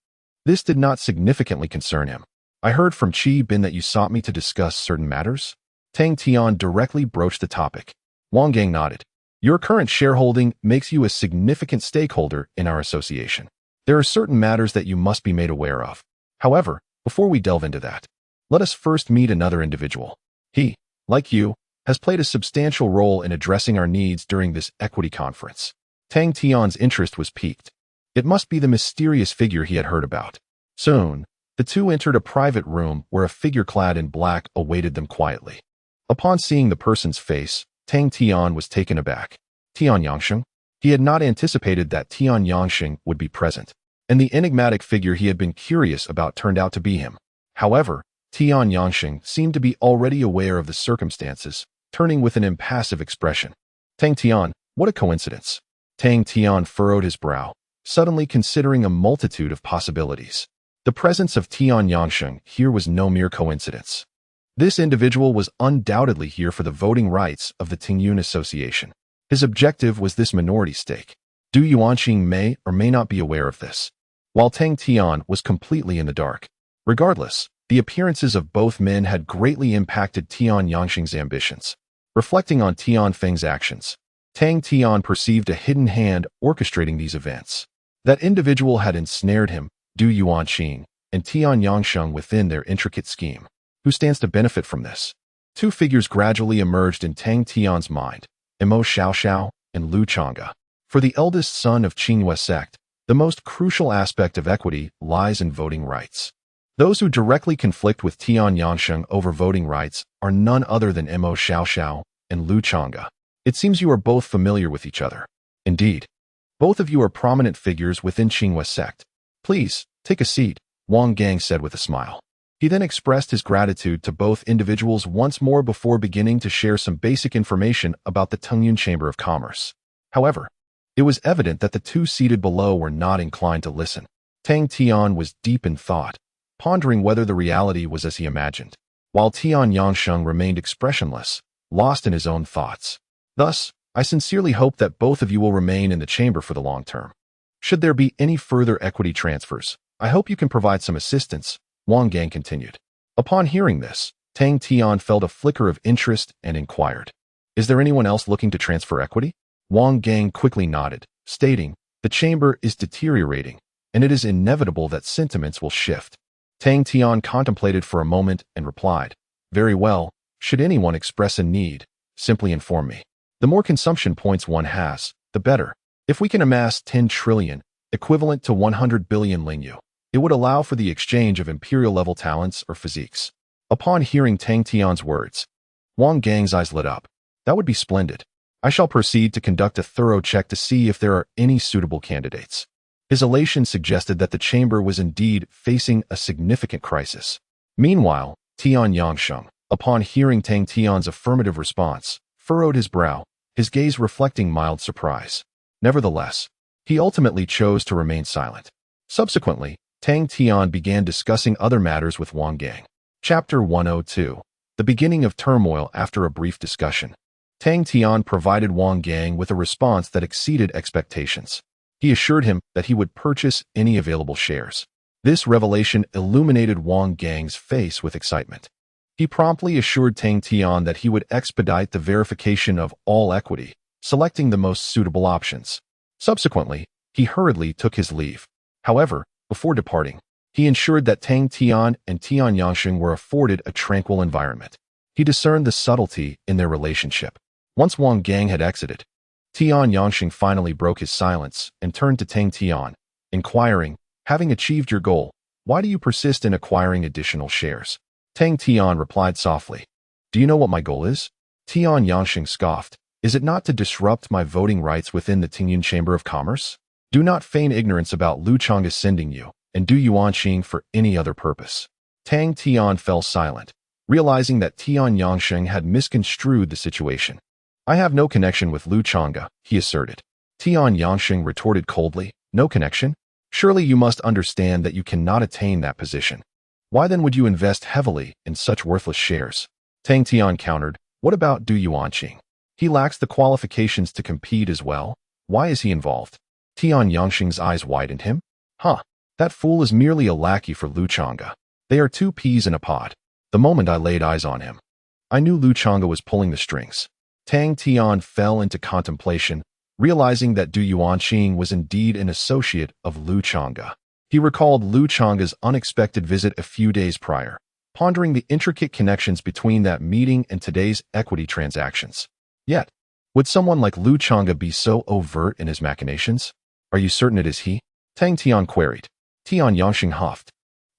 this did not significantly concern him. "I heard from Qi Bin that you sought me to discuss certain matters?" Tang Tian directly broached the topic. Wang Gang nodded. "Your current shareholding makes you a significant stakeholder in our association. There are certain matters that you must be made aware of. However, before we delve into that, let us first meet another individual. He, like you, has played a substantial role in addressing our needs during this equity conference." Tang Tian's interest was piqued. It must be the mysterious figure he had heard about. Soon, the two entered a private room where a figure clad in black awaited them quietly. Upon seeing the person's face, Tang Tian was taken aback. Tian Yangsheng? He had not anticipated that Tian Yangsheng would be present, and the enigmatic figure he had been curious about turned out to be him. However, Tian Yangsheng seemed to be already aware of the circumstances, turning with an impassive expression. "Tang Tian, what a coincidence." Tang Tian furrowed his brow, suddenly considering a multitude of possibilities. The presence of Tian Yangsheng here was no mere coincidence. This individual was undoubtedly here for the voting rights of the Tingyun Association. His objective was this minority stake. Du Yuanqing may or may not be aware of this, while Tang Tian was completely in the dark. Regardless, the appearances of both men had greatly impacted Tian Yangsheng's ambitions. Reflecting on Tian Feng's actions, Tang Tian perceived a hidden hand orchestrating these events. That individual had ensnared him, Du Yuanqing, and Tian Yangsheng within their intricate scheme. Who stands to benefit from this? Two figures gradually emerged in Tang Tian's mind, Emo Shia Shao and Lu Chonga. For the eldest son of Qingyue sect, the most crucial aspect of equity lies in voting rights. Those who directly conflict with Tian Yangsheng over voting rights are none other than Emo Shia Shao and Lu Chonga. It seems you are both familiar with each other. Indeed, both of you are prominent figures within Qingyue sect. "Please, take a seat," Wang Gang said with a smile. He then expressed his gratitude to both individuals once more before beginning to share some basic information about the Tingyun Chamber of Commerce. However, it was evident that the two seated below were not inclined to listen. Tang Tian was deep in thought, pondering whether the reality was as he imagined, while Tian Yangsheng remained expressionless, lost in his own thoughts. "Thus, I sincerely hope that both of you will remain in the chamber for the long term. Should there be any further equity transfers, I hope you can provide some assistance," Wang Gang continued. Upon hearing this, Tang Tian felt a flicker of interest and inquired, "Is there anyone else looking to transfer equity?" Wang Gang quickly nodded, stating, "The chamber is deteriorating, and it is inevitable that sentiments will shift." Tang Tian contemplated for a moment and replied, "Very well, should anyone express a need, simply inform me. The more consumption points one has, the better. If we can amass 10 trillion, equivalent to 100 billion lingyu, it would allow for the exchange of imperial-level talents or physiques." Upon hearing Tang Tian's words, Wang Gang's eyes lit up. "That would be splendid. I shall proceed to conduct a thorough check to see if there are any suitable candidates." His elation suggested that the chamber was indeed facing a significant crisis. Meanwhile, Tian Yangsheng, upon hearing Tang Tian's affirmative response, furrowed his brow, his gaze reflecting mild surprise. Nevertheless, he ultimately chose to remain silent. Subsequently, Tang Tian began discussing other matters with Wang Gang. Chapter 102. The beginning of turmoil after a brief discussion. Tang Tian provided Wang Gang with a response that exceeded expectations. He assured him that he would purchase any available shares. This revelation illuminated Wang Gang's face with excitement. He promptly assured Tang Tian that he would expedite the verification of all equity, selecting the most suitable options. Subsequently, he hurriedly took his leave. However, before departing, he ensured that Tang Tian and Tian Yangsheng were afforded a tranquil environment. He discerned the subtlety in their relationship. Once Wang Gang had exited, Tian Yangsheng finally broke his silence and turned to Tang Tian, inquiring, "Having achieved your goal, why do you persist in acquiring additional shares?" Tang Tian replied softly, "Do you know what my goal is?" Tian Yangsheng scoffed, "Is it not to disrupt my voting rights within the Tingyun Chamber of Commerce? Do not feign ignorance about Lu Chonga sending you, and do Yuanqing for any other purpose." Tang Tian fell silent, realizing that Tian Yangsheng had misconstrued the situation. "I have no connection with Lu Chonga," he asserted. Tian Yangsheng retorted coldly, "No connection? Surely you must understand that you cannot attain that position. Why then would you invest heavily in such worthless shares?" Tang Tian countered, "What about Du Yuanqing? He lacks the qualifications to compete as well. Why is he involved?" Tian Yangsheng's eyes widened him. "Huh, that fool is merely a lackey for Lu Chonga. They are two peas in a pod. The moment I laid eyes on him, I knew Lu Chonga was pulling the strings." Tang Tian fell into contemplation, realizing that Du Yuanqing was indeed an associate of Lu Chonga. He recalled Lu Chonga's unexpected visit a few days prior, pondering the intricate connections between that meeting and today's equity transactions. Yet, would someone like Lu Chonga be so overt in his machinations? "Are you certain it is he?" Tang Tian queried. Tian Yangsheng huffed.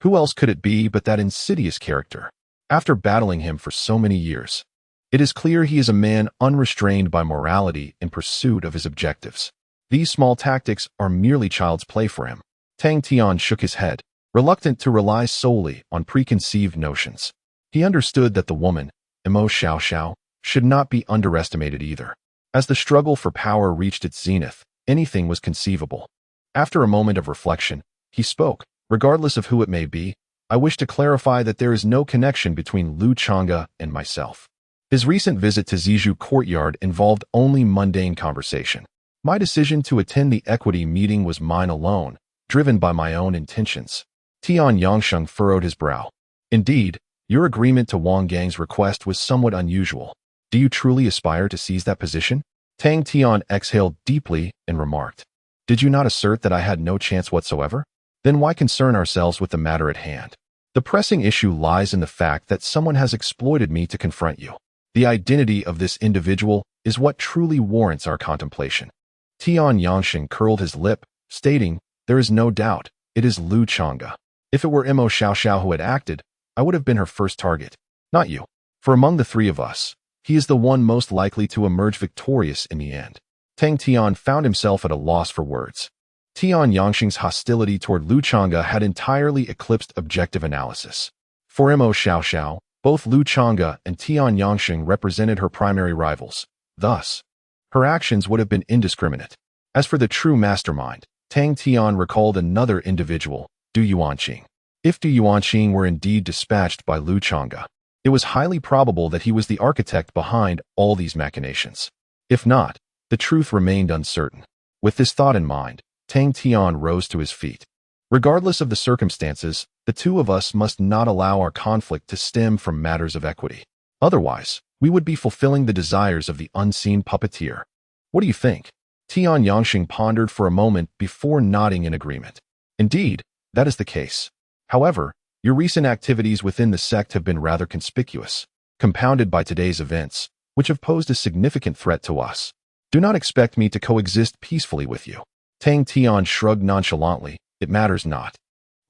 "Who else could it be but that insidious character? After battling him for so many years, it is clear he is a man unrestrained by morality in pursuit of his objectives. These small tactics are merely child's play for him." Tang Tian shook his head, reluctant to rely solely on preconceived notions. He understood that the woman, Emo Shia Shao, should not be underestimated either. As the struggle for power reached its zenith, anything was conceivable. After a moment of reflection, he spoke, "Regardless of who it may be, I wish to clarify that there is no connection between Lu Chonga and myself. His recent visit to Zizhu Courtyard involved only mundane conversation. My decision to attend the equity meeting was mine alone, driven by my own intentions." Tian Yangsheng furrowed his brow. "Indeed, your agreement to Wang Gang's request was somewhat unusual. Do you truly aspire to seize that position?" Tang Tian exhaled deeply and remarked, "Did you not assert that I had no chance whatsoever? Then why concern ourselves with the matter at hand? The pressing issue lies in the fact that someone has exploited me to confront you. The identity of this individual is what truly warrants our contemplation." Tian Yangsheng curled his lip, stating, "There is no doubt, it is Lu Chonga. If it were Emo Shia Shao who had acted, I would have been her first target, not you. For among the three of us, he is the one most likely to emerge victorious in the end." Tang Tian found himself at a loss for words. Tian Yangsheng's hostility toward Lu Chonga had entirely eclipsed objective analysis. For Emo Shia Shao, both Lu Chonga and Tian Yangsheng represented her primary rivals. Thus, her actions would have been indiscriminate. As for the true mastermind, Tang Tian recalled another individual, Du Yuanqing. If Du Yuanqing were indeed dispatched by Lu Chonga, it was highly probable that he was the architect behind all these machinations. If not, the truth remained uncertain. With this thought in mind, Tang Tian rose to his feet. "Regardless of the circumstances, the two of us must not allow our conflict to stem from matters of equity. Otherwise, we would be fulfilling the desires of the unseen puppeteer. What do you think?" Tian Yangsheng pondered for a moment before nodding in agreement. "Indeed, that is the case. However, your recent activities within the sect have been rather conspicuous, compounded by today's events, which have posed a significant threat to us. Do not expect me to coexist peacefully with you." Tang Tian shrugged nonchalantly, "It matters not.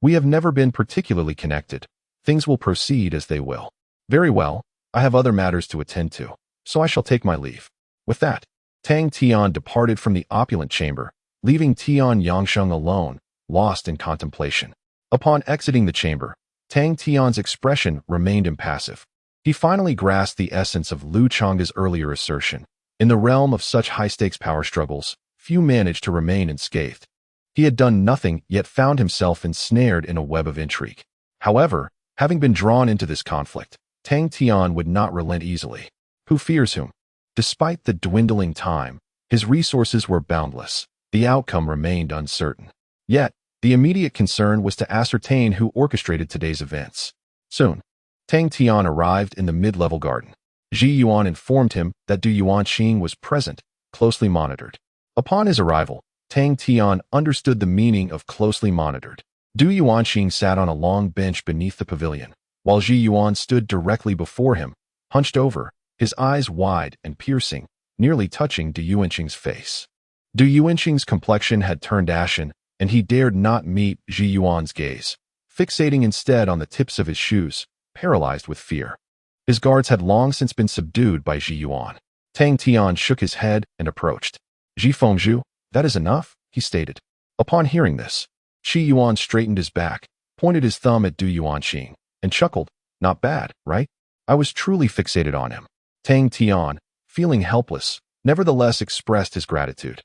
We have never been particularly connected. Things will proceed as they will." "Very well, I have other matters to attend to, so I shall take my leave." With that, Tang Tian departed from the opulent chamber, leaving Tian Yangsheng alone, lost in contemplation. Upon exiting the chamber, Tang Tian's expression remained impassive. He finally grasped the essence of Lu Chonga's earlier assertion. In the realm of such high-stakes power struggles, few manage to remain unscathed. He had done nothing, yet found himself ensnared in a web of intrigue. However, having been drawn into this conflict, Tang Tian would not relent easily. Who fears whom? Despite the dwindling time, his resources were boundless. The outcome remained uncertain. Yet, the immediate concern was to ascertain who orchestrated today's events. Soon, Tang Tian arrived in the mid-level garden. Ji Yuan informed him that Du Yuanqing was present, closely monitored. Upon his arrival, Tang Tian understood the meaning of closely monitored. Du Yuanqing sat on a long bench beneath the pavilion, while Ji Yuan stood directly before him, hunched over, his eyes wide and piercing, nearly touching Du Yuanqing's face. Du Yuanqing's complexion had turned ashen, and he dared not meet Ji Yuan's gaze, fixating instead on the tips of his shoes, paralyzed with fear. His guards had long since been subdued by Ji Yuan. Tang Tian shook his head and approached. Ji Fengzhu, that is enough, he stated. Upon hearing this, Ji Yuan straightened his back, pointed his thumb at Du Yuanqing, and chuckled. Not bad, right? I was truly fixated on him. Tang Tian, feeling helpless, nevertheless expressed his gratitude.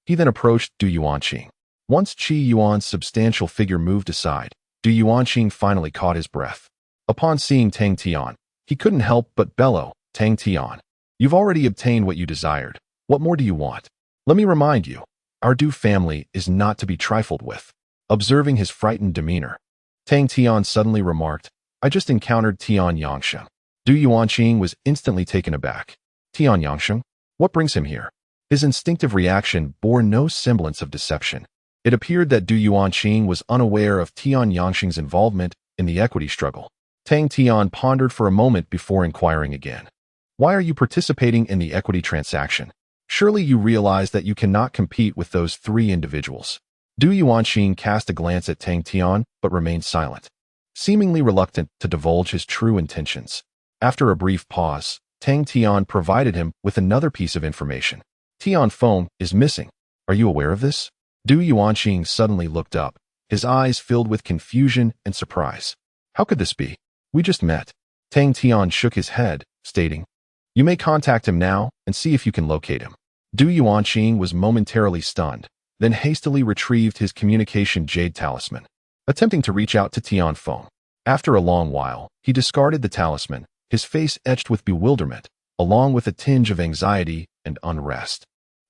He then approached Du Yuanqing. Once Ji Yuan's substantial figure moved aside, Du Yuanqing finally caught his breath. Upon seeing Tang Tian, he couldn't help but bellow, Tang Tian, you've already obtained what you desired. What more do you want? Let me remind you, our Du family is not to be trifled with. Observing his frightened demeanor, Tang Tian suddenly remarked, I just encountered Tian Yangsheng. Du Yuanqing was instantly taken aback. Tian Yangsheng? What brings him here? His instinctive reaction bore no semblance of deception. It appeared that Du Yuanqing was unaware of Tian Yangsheng's involvement in the equity struggle. Tang Tian pondered for a moment before inquiring again. Why are you participating in the equity transaction? Surely you realize that you cannot compete with those three individuals. Du Yuanqing cast a glance at Tang Tian, but remained silent, seemingly reluctant to divulge his true intentions. After a brief pause, Tang Tian provided him with another piece of information. Tian Feng is missing. Are you aware of this? Du Yuanqing suddenly looked up, his eyes filled with confusion and surprise. How could this be? We just met. Tang Tian shook his head, stating, you may contact him now and see if you can locate him. Du Yuanqing was momentarily stunned, then hastily retrieved his communication Jade talisman, attempting to reach out to Tian Feng. After a long while, he discarded the talisman, his face etched with bewilderment, along with a tinge of anxiety and unrest.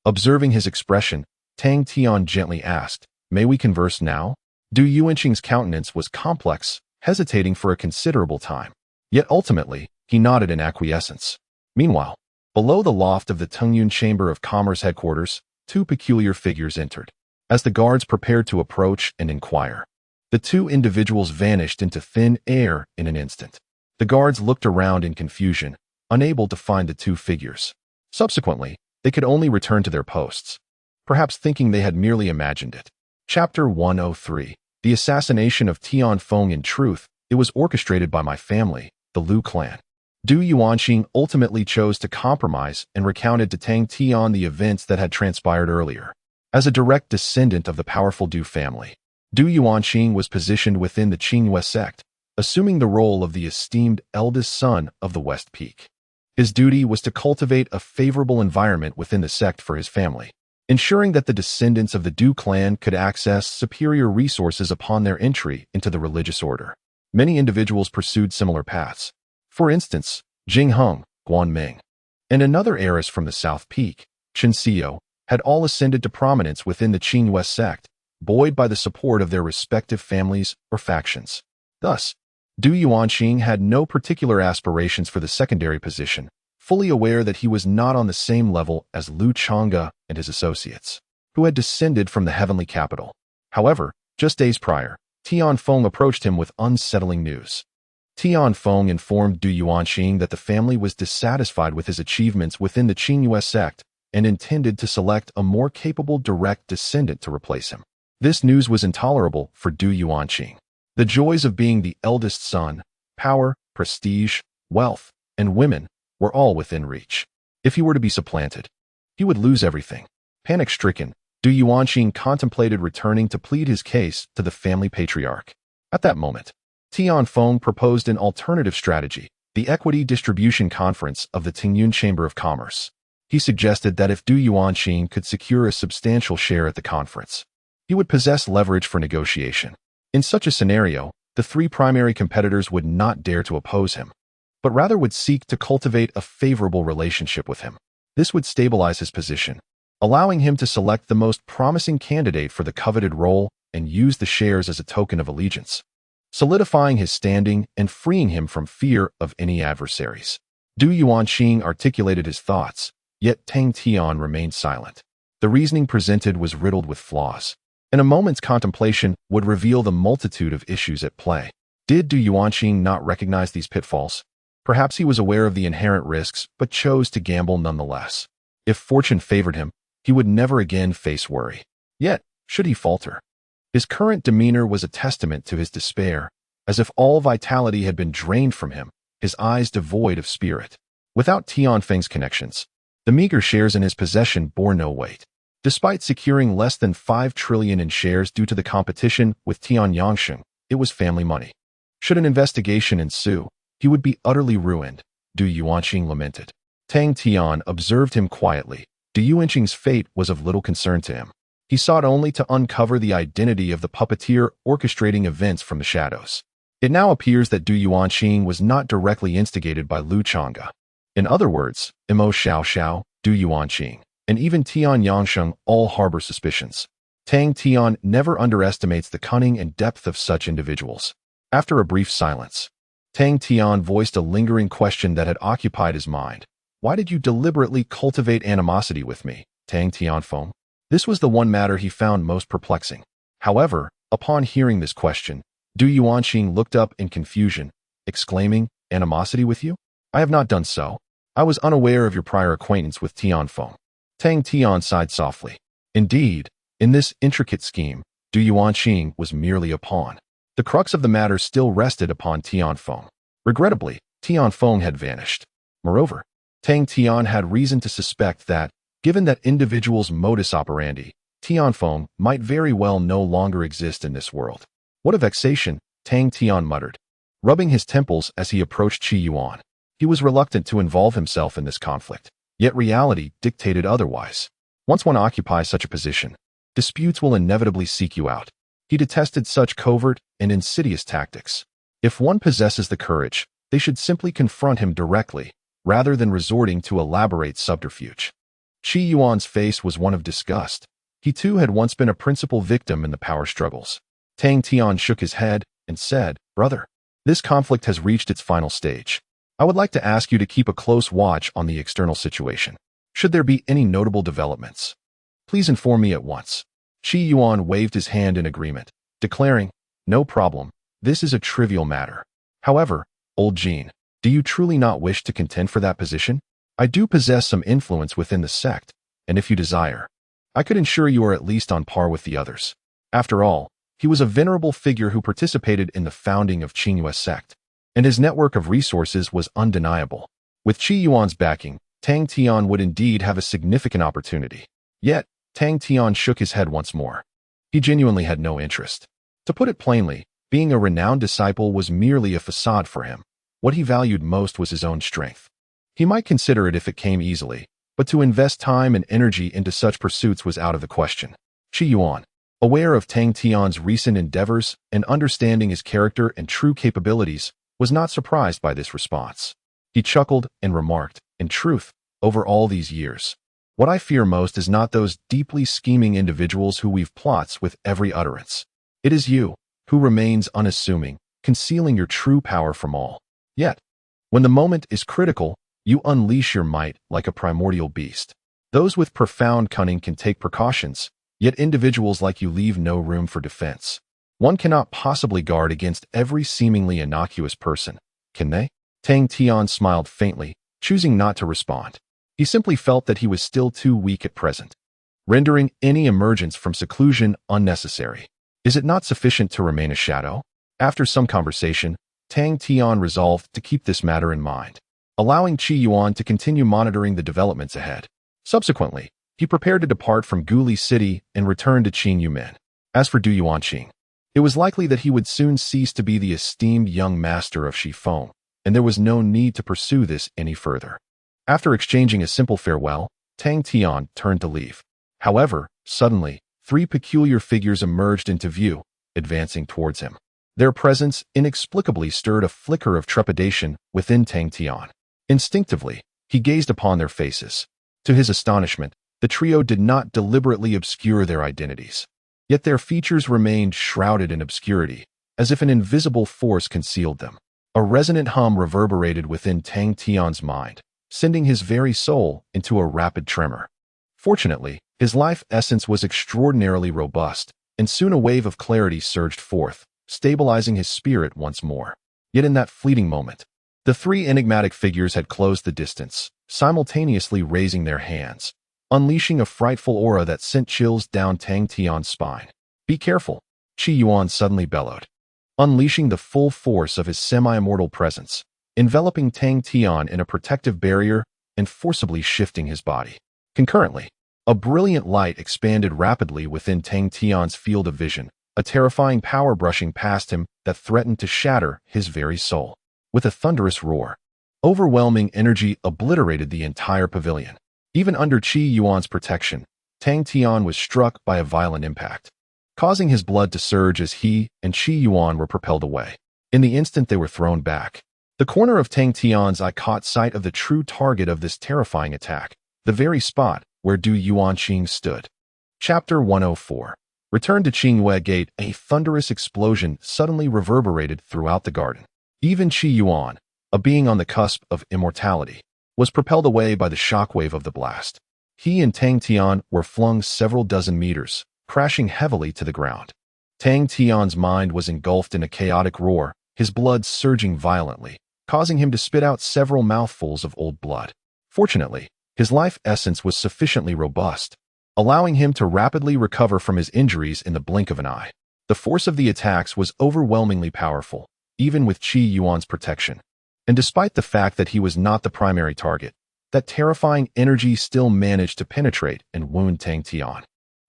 Observing his expression, Tang Tian gently asked, may we converse now? Du Yuanqing's countenance was complex, hesitating for a considerable time. Yet ultimately, he nodded in acquiescence. Meanwhile, below the loft of the Tungyun Chamber of Commerce headquarters, two peculiar figures entered. As the guards prepared to approach and inquire, the two individuals vanished into thin air in an instant. The guards looked around in confusion, unable to find the two figures. Subsequently, they could only return to their posts, perhaps thinking they had merely imagined it. Chapter 103. The assassination of Tian Feng. In truth, it was orchestrated by my family, the Liu clan. Du Yuanqing ultimately chose to compromise and recounted to Tang Tian the events that had transpired earlier. As a direct descendant of the powerful Du family, Du Yuanqing was positioned within the Qingyue sect, assuming the role of the esteemed eldest son of the West Peak. His duty was to cultivate a favorable environment within the sect for his family, ensuring that the descendants of the Du clan could access superior resources upon their entry into the religious order. Many individuals pursued similar paths. For instance, Jing Heng, Guan Ming, and another heiress from the South Peak, Chen Xiao, had all ascended to prominence within the Qingyue sect, buoyed by the support of their respective families or factions. Thus, Du Yuanqing had no particular aspirations for the secondary position, fully aware that he was not on the same level as Liu Chonga and his associates, who had descended from the heavenly capital. However, just days prior, Tian Feng approached him with unsettling news. Tian Feng informed Du Yuanqing that the family was dissatisfied with his achievements within the Qingyue sect and intended to select a more capable direct descendant to replace him. This news was intolerable for Du Yuanqing. The joys of being the eldest son, power, prestige, wealth, and women were all within reach. If he were to be supplanted, he would lose everything. Panic-stricken, Du Yuanqing contemplated returning to plead his case to the family patriarch. At that moment, Tian Feng proposed an alternative strategy, the Equity Distribution Conference of the Tungyun Chamber of Commerce. He suggested that if Du Yuanqing could secure a substantial share at the conference, he would possess leverage for negotiation. In such a scenario, the three primary competitors would not dare to oppose him, but rather would seek to cultivate a favorable relationship with him. This would stabilize his position, allowing him to select the most promising candidate for the coveted role and use the shares as a token of allegiance. solidifying his standing and freeing him from fear of any adversaries. Du Yuanqing articulated his thoughts, yet Tang Tian remained silent. The reasoning presented was riddled with flaws, and a moment's contemplation would reveal the multitude of issues at play. Did Du Yuanqing not recognize these pitfalls? Perhaps he was aware of the inherent risks, but chose to gamble nonetheless. If fortune favored him, he would never again face worry. Yet, should he falter? His current demeanor was a testament to his despair, as if all vitality had been drained from him, his eyes devoid of spirit. Without Tianfeng's connections, the meager shares in his possession bore no weight. Despite securing less than 5 trillion in shares due to the competition with Tianyangsheng, it was family money. Should an investigation ensue, he would be utterly ruined, Du Yuanqing lamented. Tang Tian observed him quietly. Du Yuanqing's fate was of little concern to him. He sought only to uncover the identity of the puppeteer orchestrating events from the shadows. It now appears that Du Yuanqing was not directly instigated by Lu Chonga. In other words, Emo Shia Shao, Du Yuanqing, and even Tianyangsheng all harbor suspicions. Tang Tian never underestimates the cunning and depth of such individuals. After a brief silence, Tang Tian voiced a lingering question that had occupied his mind. Why did you deliberately cultivate animosity with me, Tang Tianfeng? This was the one matter he found most perplexing. However, upon hearing this question, Du Yuanqing looked up in confusion, exclaiming, "Animosity with you? I have not done so. I was unaware of your prior acquaintance with Tianfeng." Tang Tian sighed softly. Indeed, in this intricate scheme, Du Yuanqing was merely a pawn. The crux of the matter still rested upon Tianfeng. Regrettably, Tianfeng had vanished. Moreover, Tang Tian had reason to suspect that, given that individual's modus operandi, Tianfeng might very well no longer exist in this world. What a vexation, Tang Tian muttered, rubbing his temples as he approached Qi Yuan. He was reluctant to involve himself in this conflict, yet reality dictated otherwise. Once one occupies such a position, disputes will inevitably seek you out. He detested such covert and insidious tactics. If one possesses the courage, they should simply confront him directly, rather than resorting to elaborate subterfuge. Qi Yuan's face was one of disgust. He too had once been a principal victim in the power struggles. Tang Tian shook his head and said, "Brother, this conflict has reached its final stage. I would like to ask you to keep a close watch on the external situation. Should there be any notable developments, please inform me at once." Qi Yuan waved his hand in agreement, declaring, "No problem, this is a trivial matter. However, old Jean, do you truly not wish to contend for that position? I do possess some influence within the sect, and if you desire, I could ensure you are at least on par with the others." After all, he was a venerable figure who participated in the founding of Qingyue sect, and his network of resources was undeniable. With Qi Yuan's backing, Tang Tian would indeed have a significant opportunity. Yet, Tang Tian shook his head once more. He genuinely had no interest. To put it plainly, being a renowned disciple was merely a facade for him. What he valued most was his own strength. He might consider it if it came easily, but to invest time and energy into such pursuits was out of the question. Qi Yuan, aware of Tang Tian's recent endeavors and understanding his character and true capabilities, was not surprised by this response. He chuckled and remarked, "In truth, over all these years, what I fear most is not those deeply scheming individuals who weave plots with every utterance. It is you, who remains unassuming, concealing your true power from all. Yet, when the moment is critical, you unleash your might like a primordial beast. Those with profound cunning can take precautions, yet individuals like you leave no room for defense. One cannot possibly guard against every seemingly innocuous person, can they?" Tang Tian smiled faintly, choosing not to respond. He simply felt that he was still too weak at present, rendering any emergence from seclusion unnecessary. Is it not sufficient to remain a shadow? After some conversation, Tang Tian resolved to keep this matter in mind, allowing Qi Yuan to continue monitoring the developments ahead. Subsequently, he prepared to depart from Guli City and return to Qin Yumen. As for Du Yuanqing, it was likely that he would soon cease to be the esteemed young master of Shifeng, and there was no need to pursue this any further. After exchanging a simple farewell, Tang Tian turned to leave. However, suddenly, 3 peculiar figures emerged into view, advancing towards him. Their presence inexplicably stirred a flicker of trepidation within Tang Tian. Instinctively, he gazed upon their faces. To his astonishment, the trio did not deliberately obscure their identities. Yet their features remained shrouded in obscurity, as if an invisible force concealed them. A resonant hum reverberated within Tang Tian's mind, sending his very soul into a rapid tremor. Fortunately, his life essence was extraordinarily robust, and soon a wave of clarity surged forth, stabilizing his spirit once more. Yet in that fleeting moment, the three enigmatic figures had closed the distance, simultaneously raising their hands, unleashing a frightful aura that sent chills down Tang Tian's spine. "Be careful," Qi Yuan suddenly bellowed, unleashing the full force of his semi-immortal presence, enveloping Tang Tian in a protective barrier and forcibly shifting his body. Concurrently, a brilliant light expanded rapidly within Tang Tian's field of vision, a terrifying power brushing past him that threatened to shatter his very soul. With a thunderous roar, overwhelming energy obliterated the entire pavilion. Even under Qi Yuan's protection, Tang Tian was struck by a violent impact, causing his blood to surge as he and Qi Yuan were propelled away. In the instant they were thrown back, the corner of Tang Tian's eye caught sight of the true target of this terrifying attack, the very spot where Du Yuanqing stood. Chapter 104. Return to Qingyue Gate. A thunderous explosion suddenly reverberated throughout the garden. Even Qi Yuan, a being on the cusp of immortality, was propelled away by the shockwave of the blast. He and Tang Tian were flung several dozen meters, crashing heavily to the ground. Tang Tian's mind was engulfed in a chaotic roar, his blood surging violently, causing him to spit out several mouthfuls of old blood. Fortunately, his life essence was sufficiently robust, allowing him to rapidly recover from his injuries in the blink of an eye. The force of the attacks was overwhelmingly powerful, even with Qi Yuan's protection. And despite the fact that he was not the primary target, that terrifying energy still managed to penetrate and wound Tang Tian.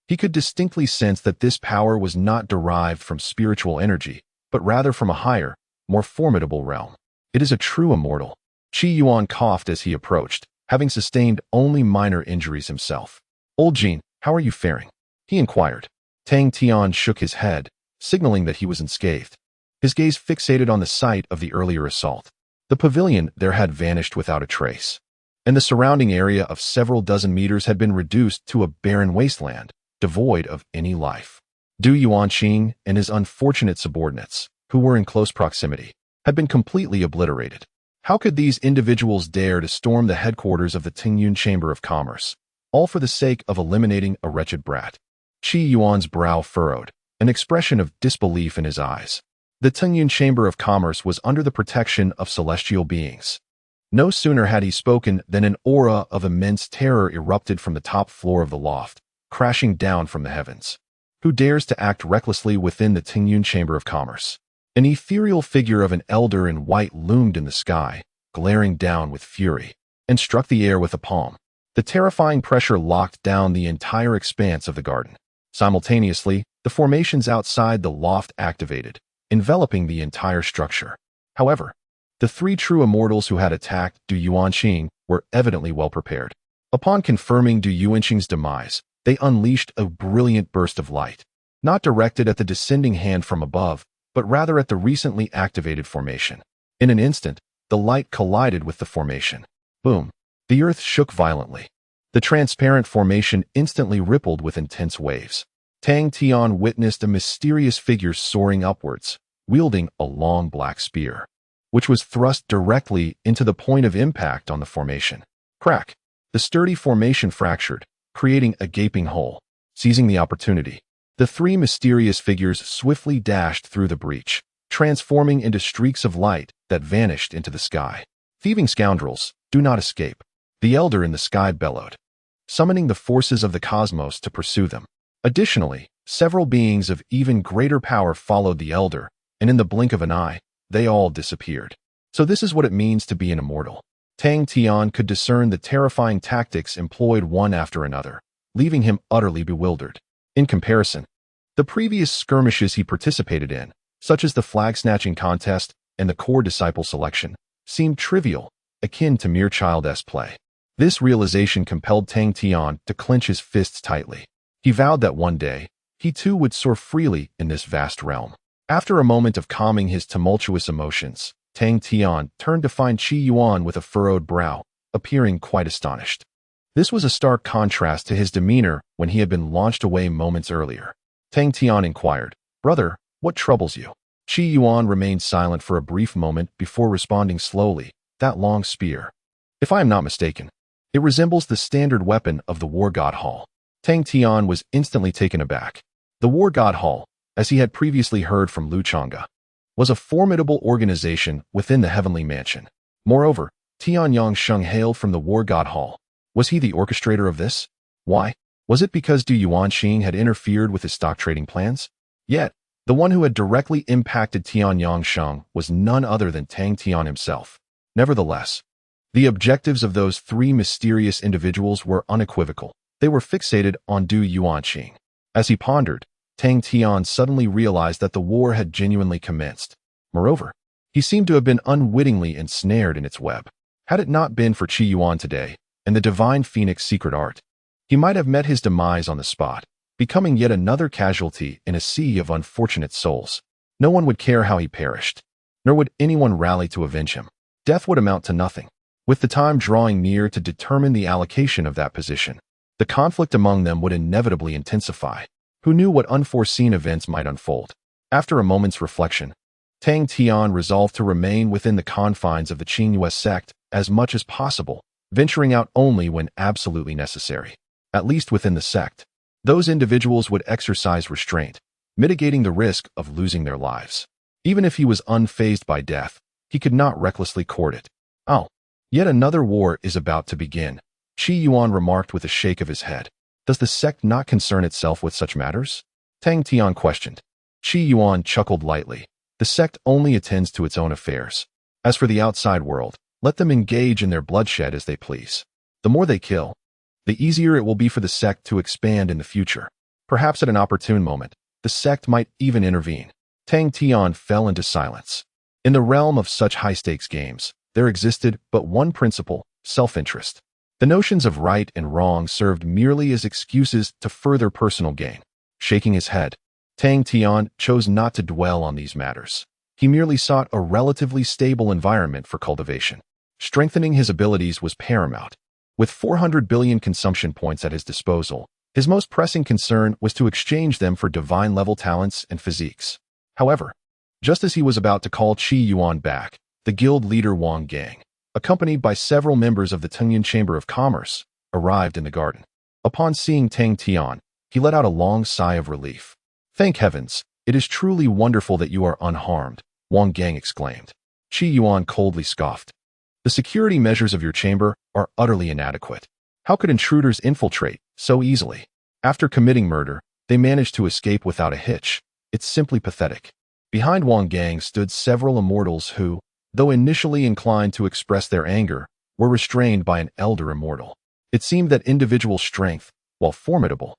He could distinctly sense that this power was not derived from spiritual energy, but rather from a higher, more formidable realm. "It is a true immortal." Qi Yuan coughed as he approached, having sustained only minor injuries himself. "Old Jin, how are you faring?" he inquired. Tang Tian shook his head, signaling that he was unscathed. His gaze fixated on the site of the earlier assault. The pavilion there had vanished without a trace, and the surrounding area of several dozen meters had been reduced to a barren wasteland, devoid of any life. Du Yuanqing and his unfortunate subordinates, who were in close proximity, had been completely obliterated. How could these individuals dare to storm the headquarters of the Tingyun Chamber of Commerce, all for the sake of eliminating a wretched brat? Qi Yuan's brow furrowed, an expression of disbelief in his eyes. The Tingyun Chamber of Commerce was under the protection of celestial beings. No sooner had he spoken than an aura of immense terror erupted from the top floor of the loft, crashing down from the heavens. Who dares to act recklessly within the Tingyun Chamber of Commerce? An ethereal figure of an elder in white loomed in the sky, glaring down with fury, and struck the air with a palm. The terrifying pressure locked down the entire expanse of the garden. Simultaneously, the formations outside the loft activated, enveloping the entire structure. However, the three true immortals who had attacked Du Yuanqing were evidently well prepared. Upon confirming Du Yuanqing's demise, they unleashed a brilliant burst of light, not directed at the descending hand from above, but rather at the recently activated formation. In an instant, the light collided with the formation. Boom! The earth shook violently. The transparent formation instantly rippled with intense waves. Tang Tian witnessed a mysterious figure soaring upwards, wielding a long black spear, which was thrust directly into the point of impact on the formation. Crack! The sturdy formation fractured, creating a gaping hole. Seizing the opportunity, the three mysterious figures swiftly dashed through the breach, transforming into streaks of light that vanished into the sky. "Thieving scoundrels, do not escape," the elder in the sky bellowed, summoning the forces of the cosmos to pursue them. Additionally, several beings of even greater power followed the elder, and in the blink of an eye, they all disappeared. So this is what it means to be an immortal. Tang Tian could discern the terrifying tactics employed one after another, leaving him utterly bewildered. In comparison, the previous skirmishes he participated in, such as the flag-snatching contest and the core disciple selection, seemed trivial, akin to mere child-esque play. This realization compelled Tang Tian to clench his fists tightly. He vowed that one day, he too would soar freely in this vast realm. After a moment of calming his tumultuous emotions, Tang Tian turned to find Qi Yuan with a furrowed brow, appearing quite astonished. This was a stark contrast to his demeanor when he had been launched away moments earlier. Tang Tian inquired, "Brother, what troubles you?" Qi Yuan remained silent for a brief moment before responding slowly. That long spear. If I am not mistaken, it resembles the standard weapon of the War God Hall. Tang Tian was instantly taken aback. The War God Hall, as he had previously heard from Lu Chonga, was a formidable organization within the Heavenly Mansion. Moreover, Tianyang Sheng hailed from the War God Hall. Was he the orchestrator of this? Why? Was it because Du Yuanxing had interfered with his stock trading plans? Yet, the one who had directly impacted Tianyang Sheng was none other than Tang Tian himself. Nevertheless, the objectives of those three mysterious individuals were unequivocal. They were fixated on Du Yuanxing. As he pondered, Tang Tian suddenly realized that the war had genuinely commenced. Moreover, he seemed to have been unwittingly ensnared in its web. Had it not been for Qi Yuan today and the Divine Phoenix secret art, he might have met his demise on the spot, becoming yet another casualty in a sea of unfortunate souls. No one would care how he perished, nor would anyone rally to avenge him. Death would amount to nothing. With the time drawing near to determine the allocation of that position, the conflict among them would inevitably intensify. Who knew what unforeseen events might unfold? After a moment's reflection, Tang Tian resolved to remain within the confines of the Qingyue sect as much as possible, venturing out only when absolutely necessary. At least within the sect, those individuals would exercise restraint, mitigating the risk of losing their lives. Even if he was unfazed by death, he could not recklessly court it. Oh, yet another war is about to begin, Qi Yuan remarked with a shake of his head. Does the sect not concern itself with such matters? Tang Tian questioned. Qi Yuan chuckled lightly. The sect only attends to its own affairs. As for the outside world, let them engage in their bloodshed as they please. The more they kill, the easier it will be for the sect to expand in the future. Perhaps at an opportune moment, the sect might even intervene. Tang Tian fell into silence. In the realm of such high-stakes games, there existed but one principle: self-interest. The notions of right and wrong served merely as excuses to further personal gain. Shaking his head, Tang Tian chose not to dwell on these matters. He merely sought a relatively stable environment for cultivation. Strengthening his abilities was paramount. With 400 billion consumption points at his disposal, his most pressing concern was to exchange them for divine-level talents and physiques. However, just as he was about to call Qi Yuan back, the guild leader Wang Gang, accompanied by several members of the Tangyan Chamber of Commerce, arrived in the garden. Upon seeing Tang Tian, he let out a long sigh of relief. Thank heavens, it is truly wonderful that you are unharmed, Wang Gang exclaimed. Qi Yuan coldly scoffed. The security measures of your chamber are utterly inadequate. How could intruders infiltrate so easily? After committing murder, they managed to escape without a hitch. It's simply pathetic. Behind Wang Gang stood several immortals who, though initially inclined to express their anger, were restrained by an elder immortal. It seemed that individual strength, while formidable,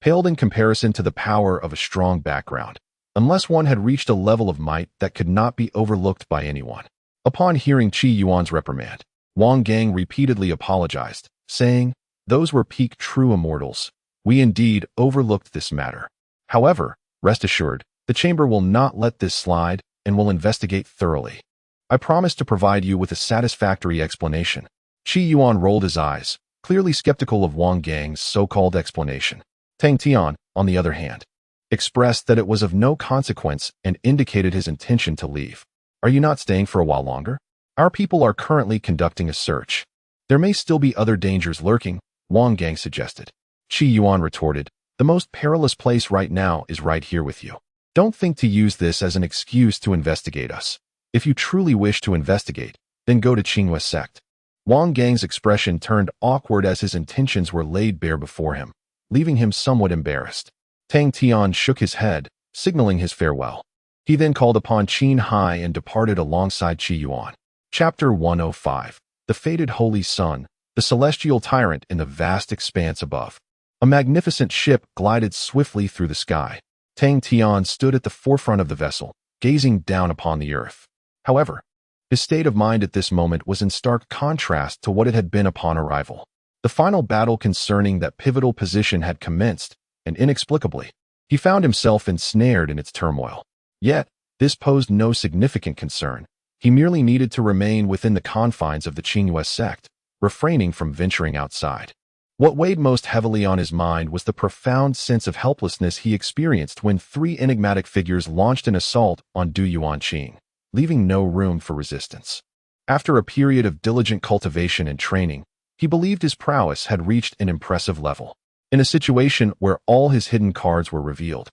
paled in comparison to the power of a strong background, unless one had reached a level of might that could not be overlooked by anyone. Upon hearing Qi Yuan's reprimand, Wang Gang repeatedly apologized, saying, "Those were peak true immortals. We indeed overlooked this matter. However, rest assured, the chamber will not let this slide and will investigate thoroughly. I promise to provide you with a satisfactory explanation." Qi Yuan rolled his eyes, clearly skeptical of Wang Gang's so-called explanation. Tang Tian, on the other hand, expressed that it was of no consequence and indicated his intention to leave. Are you not staying for a while longer? Our people are currently conducting a search. There may still be other dangers lurking, Wang Gang suggested. Qi Yuan retorted, the most perilous place right now is right here with you. Don't think to use this as an excuse to investigate us. If you truly wish to investigate, then go to Qingyue sect. Wang Gang's expression turned awkward as his intentions were laid bare before him, leaving him somewhat embarrassed. Tang Tian shook his head, signaling his farewell. He then called upon Qin Hai and departed alongside Qi Yuan. Chapter 105. The Fated Holy Sun, the Celestial Tyrant in the Vast Expanse Above. A magnificent ship glided swiftly through the sky. Tang Tian stood at the forefront of the vessel, gazing down upon the earth. However, his state of mind at this moment was in stark contrast to what it had been upon arrival. The final battle concerning that pivotal position had commenced, and inexplicably, he found himself ensnared in its turmoil. Yet, this posed no significant concern. He merely needed to remain within the confines of the Qingyue sect, refraining from venturing outside. What weighed most heavily on his mind was the profound sense of helplessness he experienced when three enigmatic figures launched an assault on Du Yuanqing, leaving no room for resistance. After a period of diligent cultivation and training, he believed his prowess had reached an impressive level. In a situation where all his hidden cards were revealed,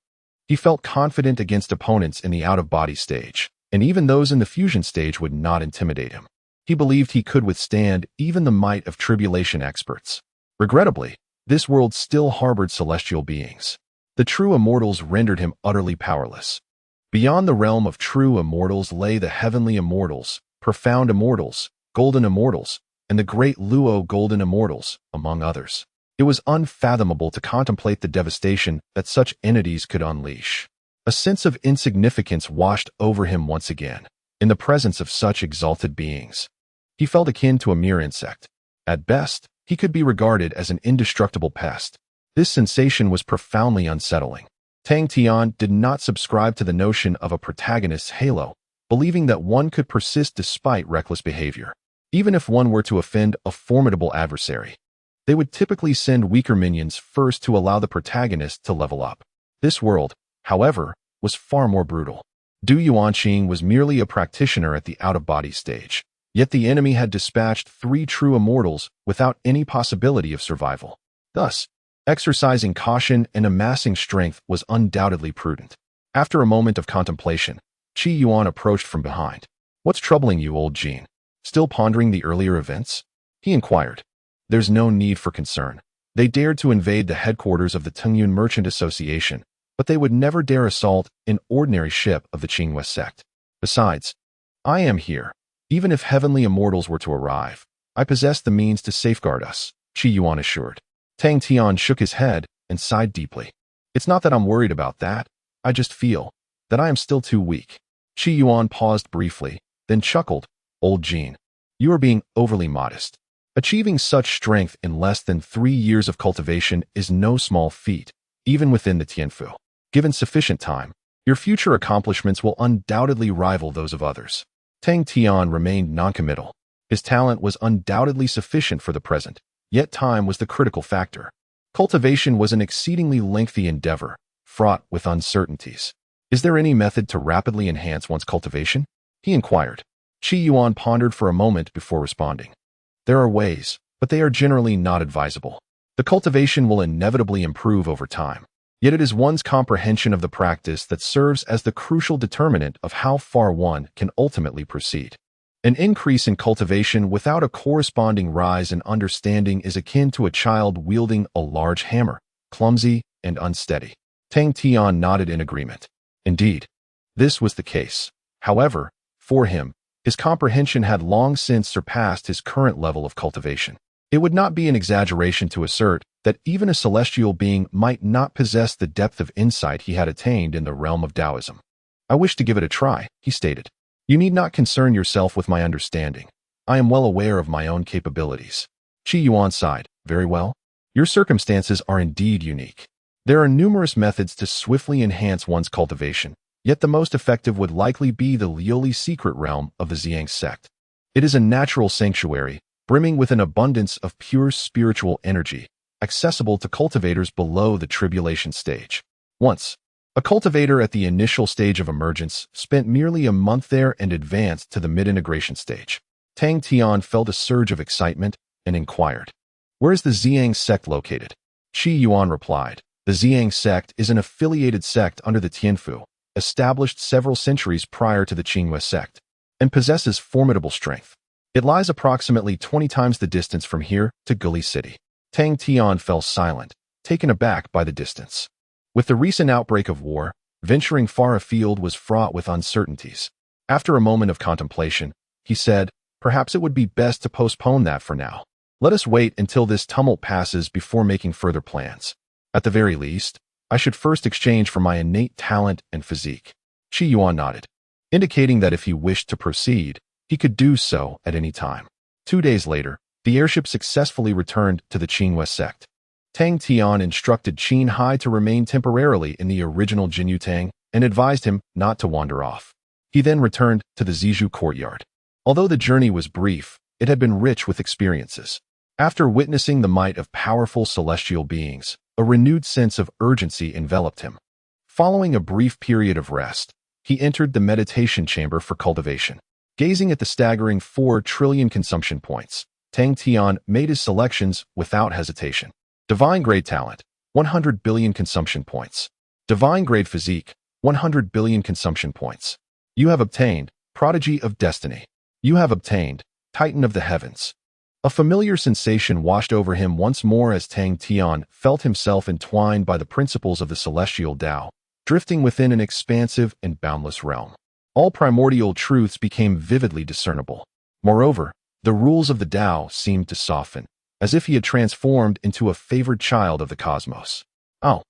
he felt confident against opponents in the out-of-body stage, and even those in the fusion stage would not intimidate him. He believed he could withstand even the might of tribulation experts. Regrettably, this world still harbored celestial beings. The true immortals rendered him utterly powerless. Beyond the realm of true immortals lay the heavenly immortals, profound immortals, golden immortals, and the great Luo golden immortals, among others. It was unfathomable to contemplate the devastation that such entities could unleash. A sense of insignificance washed over him once again, in the presence of such exalted beings. He felt akin to a mere insect. At best, he could be regarded as an indestructible pest. This sensation was profoundly unsettling. Tang Tian did not subscribe to the notion of a protagonist's halo, believing that one could persist despite reckless behavior. Even if one were to offend a formidable adversary, they would typically send weaker minions first to allow the protagonist to level up. This world, however, was far more brutal. Du Yuanqing was merely a practitioner at the out-of-body stage, yet the enemy had dispatched three true immortals without any possibility of survival. Thus, exercising caution and amassing strength was undoubtedly prudent. After a moment of contemplation, Qi Yuan approached from behind. "What's troubling you, old Jean? Still pondering the earlier events?" he inquired. "There's no need for concern. They dared to invade the headquarters of the Tengyun Merchant Association, but they would never dare assault an ordinary ship of the Qingwei sect. Besides, I am here. Even if heavenly immortals were to arrive, I possess the means to safeguard us," Qi Yuan assured. Tang Tian shook his head and sighed deeply. "It's not that I'm worried about that. I just feel that I am still too weak." Qi Yuan paused briefly, then chuckled. "Old Jean, you are being overly modest. Achieving such strength in less than 3 years of cultivation is no small feat, even within the Tianfu. Given sufficient time, your future accomplishments will undoubtedly rival those of others." Tang Tian remained noncommittal. His talent was undoubtedly sufficient for the present, yet time was the critical factor. Cultivation was an exceedingly lengthy endeavor, fraught with uncertainties. "Is there any method to rapidly enhance one's cultivation?" he inquired. Qi Yuan pondered for a moment before responding. "There are ways, but they are generally not advisable. The cultivation will inevitably improve over time. Yet it is one's comprehension of the practice that serves as the crucial determinant of how far one can ultimately proceed. An increase in cultivation without a corresponding rise in understanding is akin to a child wielding a large hammer, clumsy and unsteady." Tang Tian nodded in agreement. Indeed, this was the case. However, for him, his comprehension had long since surpassed his current level of cultivation. It would not be an exaggeration to assert that even a celestial being might not possess the depth of insight he had attained in the realm of Taoism. "I wish to give it a try," he stated. "You need not concern yourself with my understanding. I am well aware of my own capabilities." Qi Yuan sighed. "Very well. Your circumstances are indeed unique. There are numerous methods to swiftly enhance one's cultivation, yet the most effective would likely be the Leoli secret realm of the Xiangz sect. It is a natural sanctuary, brimming with an abundance of pure spiritual energy, accessible to cultivators below the tribulation stage. Once, a cultivator at the initial stage of emergence spent merely a month there and advanced to the mid-integration stage. Tang Tian felt a surge of excitement and inquired, "Where is the Xiangz sect located?" Qi Yuan replied, "The Xiangz sect is an affiliated sect under the Tianfu, established several centuries prior to the Qingwei sect, and possesses formidable strength. It lies approximately 20 times the distance from here to Guli City." Tang Tian fell silent, taken aback by the distance. With the recent outbreak of war, venturing far afield was fraught with uncertainties. After a moment of contemplation, he said, "Perhaps it would be best to postpone that for now. Let us wait until this tumult passes before making further plans. At the very least, I should first exchange for my innate talent and physique." Qi Yuan nodded, indicating that if he wished to proceed, he could do so at any time. 2 days later, the airship successfully returned to the Qingwei sect. Tang Tian instructed Qin Hai to remain temporarily in the original Jinyutang and advised him not to wander off. He then returned to the Zizhu courtyard. Although the journey was brief, it had been rich with experiences. After witnessing the might of powerful celestial beings, a renewed sense of urgency enveloped him. Following a brief period of rest, he entered the meditation chamber for cultivation. Gazing at the staggering 4 trillion consumption points, Tang Tian made his selections without hesitation. Divine grade talent, 100 billion consumption points. Divine grade physique, 100 billion consumption points. You have obtained Prodigy of Destiny. You have obtained Titan of the Heavens. A familiar sensation washed over him once more as Tang Tian felt himself entwined by the principles of the celestial Tao, drifting within an expansive and boundless realm. All primordial truths became vividly discernible. Moreover, the rules of the Tao seemed to soften, as if he had transformed into a favored child of the cosmos. "Oh,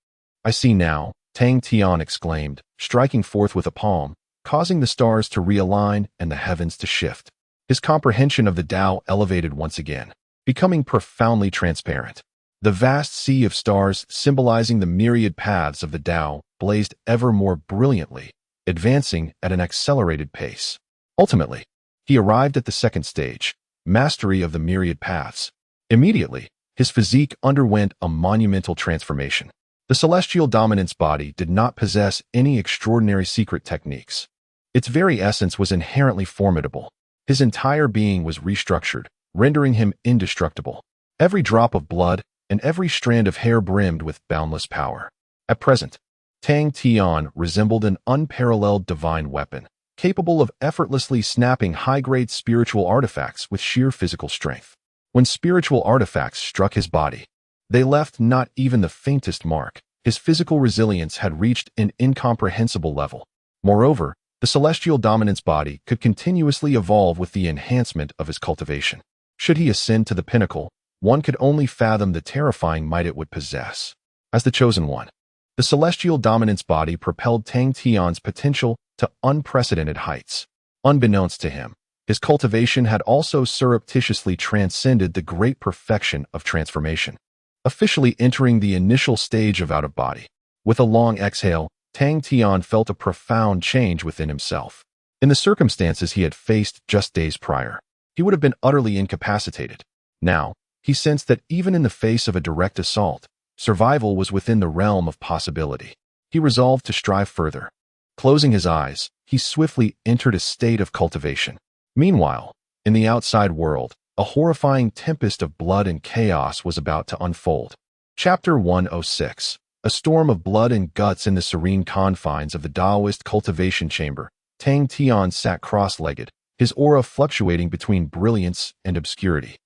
I see now," Tang Tian exclaimed, striking forth with a palm, causing the stars to realign and the heavens to shift. His comprehension of the Tao elevated once again, becoming profoundly transparent. The vast sea of stars symbolizing the myriad paths of the Tao blazed ever more brilliantly, advancing at an accelerated pace. Ultimately, he arrived at the second stage, mastery of the myriad paths. Immediately, his physique underwent a monumental transformation. The celestial dominance body did not possess any extraordinary secret techniques. Its very essence was inherently formidable. His entire being was restructured, rendering him indestructible. Every drop of blood and every strand of hair brimmed with boundless power. At present, Tang Tian resembled an unparalleled divine weapon, capable of effortlessly snapping high-grade spiritual artifacts with sheer physical strength. When spiritual artifacts struck his body, they left not even the faintest mark. His physical resilience had reached an incomprehensible level. Moreover, the celestial dominance body could continuously evolve with the enhancement of his cultivation. Should he ascend to the pinnacle, one could only fathom the terrifying might it would possess. As the chosen one, the celestial dominance body propelled Tang Tian's potential to unprecedented heights. Unbeknownst to him, his cultivation had also surreptitiously transcended the great perfection of transformation, officially entering the initial stage of out-of-body. With a long exhale, Tang Tian felt a profound change within himself. In the circumstances he had faced just days prior, he would have been utterly incapacitated. Now, he sensed that even in the face of a direct assault, survival was within the realm of possibility. He resolved to strive further. Closing his eyes, he swiftly entered a state of cultivation. Meanwhile, in the outside world, a horrifying tempest of blood and chaos was about to unfold. Chapter 106. A storm of blood and guts in the serene confines of the Taoist cultivation chamber. Tang Tian sat cross-legged, his aura fluctuating between brilliance and obscurity,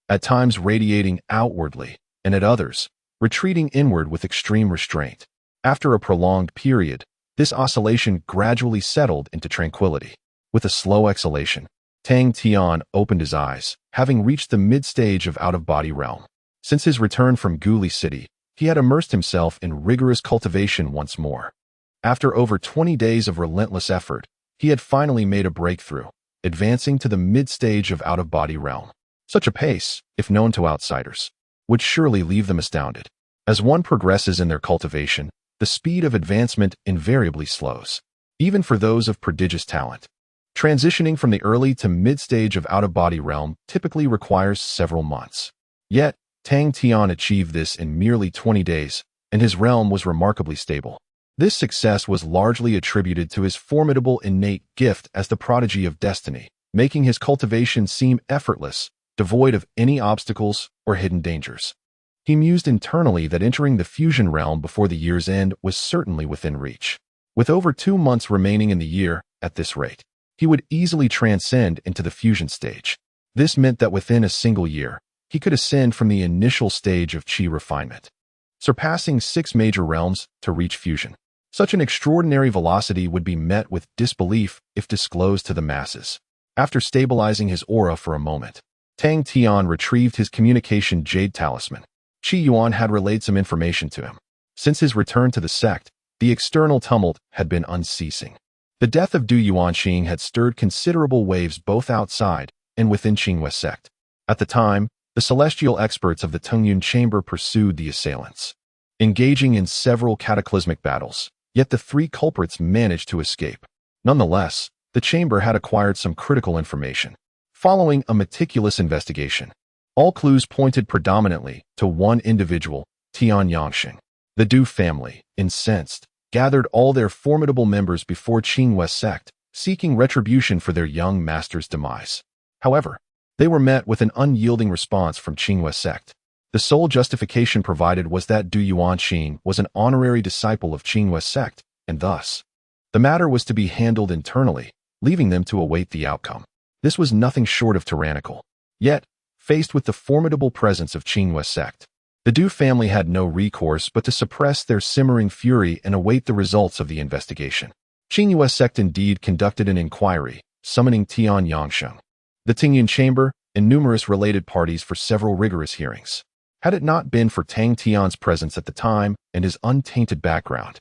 at times radiating outwardly, and at others, retreating inward with extreme restraint. After a prolonged period, this oscillation gradually settled into tranquility. With a slow exhalation, Tang Tian opened his eyes, having reached the mid-stage of out-of-body realm. Since his return from Guli City, he had immersed himself in rigorous cultivation once more. After over 20 days of relentless effort, he had finally made a breakthrough, advancing to the mid-stage of out-of-body realm. Such a pace, if known to outsiders, would surely leave them astounded. As one progresses in their cultivation, the speed of advancement invariably slows, even for those of prodigious talent. Transitioning from the early to mid-stage of out-of-body realm typically requires several months. Yet, Tang Tian achieved this in merely 20 days, and his realm was remarkably stable. This success was largely attributed to his formidable innate gift as the prodigy of destiny, making his cultivation seem effortless, devoid of any obstacles or hidden dangers. He mused internally that entering the fusion realm before the year's end was certainly within reach. With over 2 months remaining in the year, at this rate, he would easily transcend into the fusion stage. This meant that within a single year, he could ascend from the initial stage of chi refinement, surpassing 6 major realms to reach fusion. Such an extraordinary velocity would be met with disbelief if disclosed to the masses. After stabilizing his aura for a moment, Tang Tian retrieved his communication Jade talisman. Qi Yuan had relayed some information to him. Since his return to the sect, the external tumult had been unceasing. The death of Du Yuanxing had stirred considerable waves both outside and within Qingwei sect. At the time, the celestial experts of the Tengyun chamber pursued the assailants, engaging in several cataclysmic battles, yet the 3 culprits managed to escape. Nonetheless, the chamber had acquired some critical information. Following a meticulous investigation, All clues pointed predominantly to one individual, Tian Yangxing. The Du family, incensed, gathered all their formidable members before Qing's sect, seeking retribution for their young master's demise. However, they were met with an unyielding response from Qing's sect. The sole justification provided was that Du Yuanqing was an honorary disciple of Qing's sect, and thus, the matter was to be handled internally, leaving them to await the outcome. This was nothing short of tyrannical. Yet, faced with the formidable presence of Qing's sect, the Du family had no recourse but to suppress their simmering fury and await the results of the investigation. Qing's sect indeed conducted an inquiry, summoning Tian Yangsheng, the Tingyun chamber, and numerous related parties for several rigorous hearings. Had it not been for Tang Tian's presence at the time and his untainted background,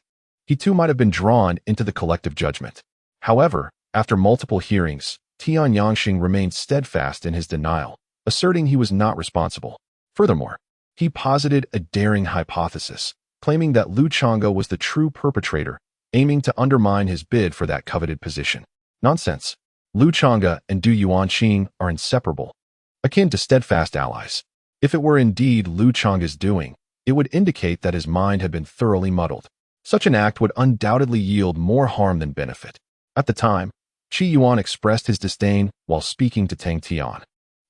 he too might have been drawn into the collective judgment. However, after multiple hearings, Tian Yangxing remained steadfast in his denial, asserting he was not responsible. Furthermore, he posited a daring hypothesis, claiming that Lu Chonga was the true perpetrator, aiming to undermine his bid for that coveted position. Nonsense. Lu Chonga and Du Yuanqing are inseparable, akin to steadfast allies. If it were indeed Lu Chonga's doing, it would indicate that his mind had been thoroughly muddled. Such an act would undoubtedly yield more harm than benefit. At the time, Qi Yuan expressed his disdain while speaking to Tang Tian.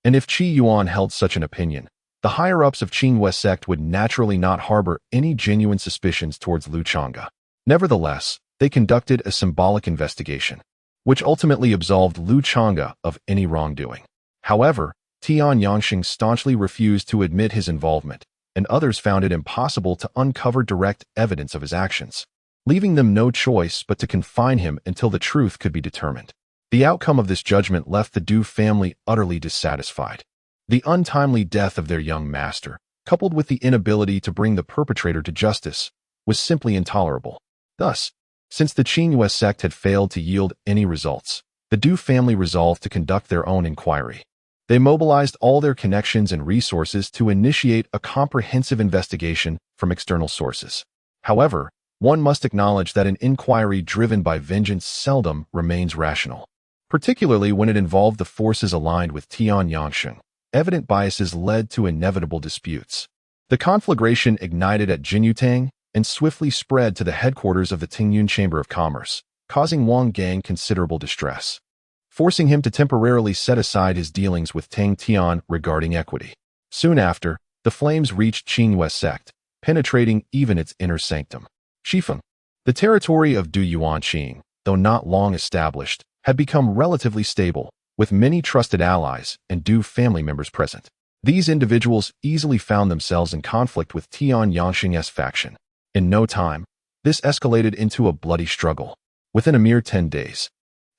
And if Qi Yuan held such an opinion, the higher-ups of Qing's sect would naturally not harbor any genuine suspicions towards Lu Chonga. Nevertheless, they conducted a symbolic investigation, which ultimately absolved Lu Chonga of any wrongdoing. However, Tian Yangxing staunchly refused to admit his involvement, and others found it impossible to uncover direct evidence of his actions, leaving them no choice but to confine him until the truth could be determined. The outcome of this judgment left the Du family utterly dissatisfied. The untimely death of their young master, coupled with the inability to bring the perpetrator to justice, was simply intolerable. Thus, since the Qing's sect had failed to yield any results, the Du family resolved to conduct their own inquiry. They mobilized all their connections and resources to initiate a comprehensive investigation from external sources. However, one must acknowledge that an inquiry driven by vengeance seldom remains rational, particularly when it involved the forces aligned with Tian Yangxing. Evident biases led to inevitable disputes. The conflagration ignited at Jinyutang and swiftly spread to the headquarters of the Tingyun Chamber of Commerce, causing Wang Gang considerable distress, forcing him to temporarily set aside his dealings with Tang Tian regarding equity. Soon after, the flames reached Qing's sect, penetrating even its inner sanctum. Shifeng, the territory of Du Yuanqing, though not long established, had become relatively stable, with many trusted allies and Du family members present. These individuals easily found themselves in conflict with Tian Yangxing's faction. In no time, this escalated into a bloody struggle. Within a mere 10 days,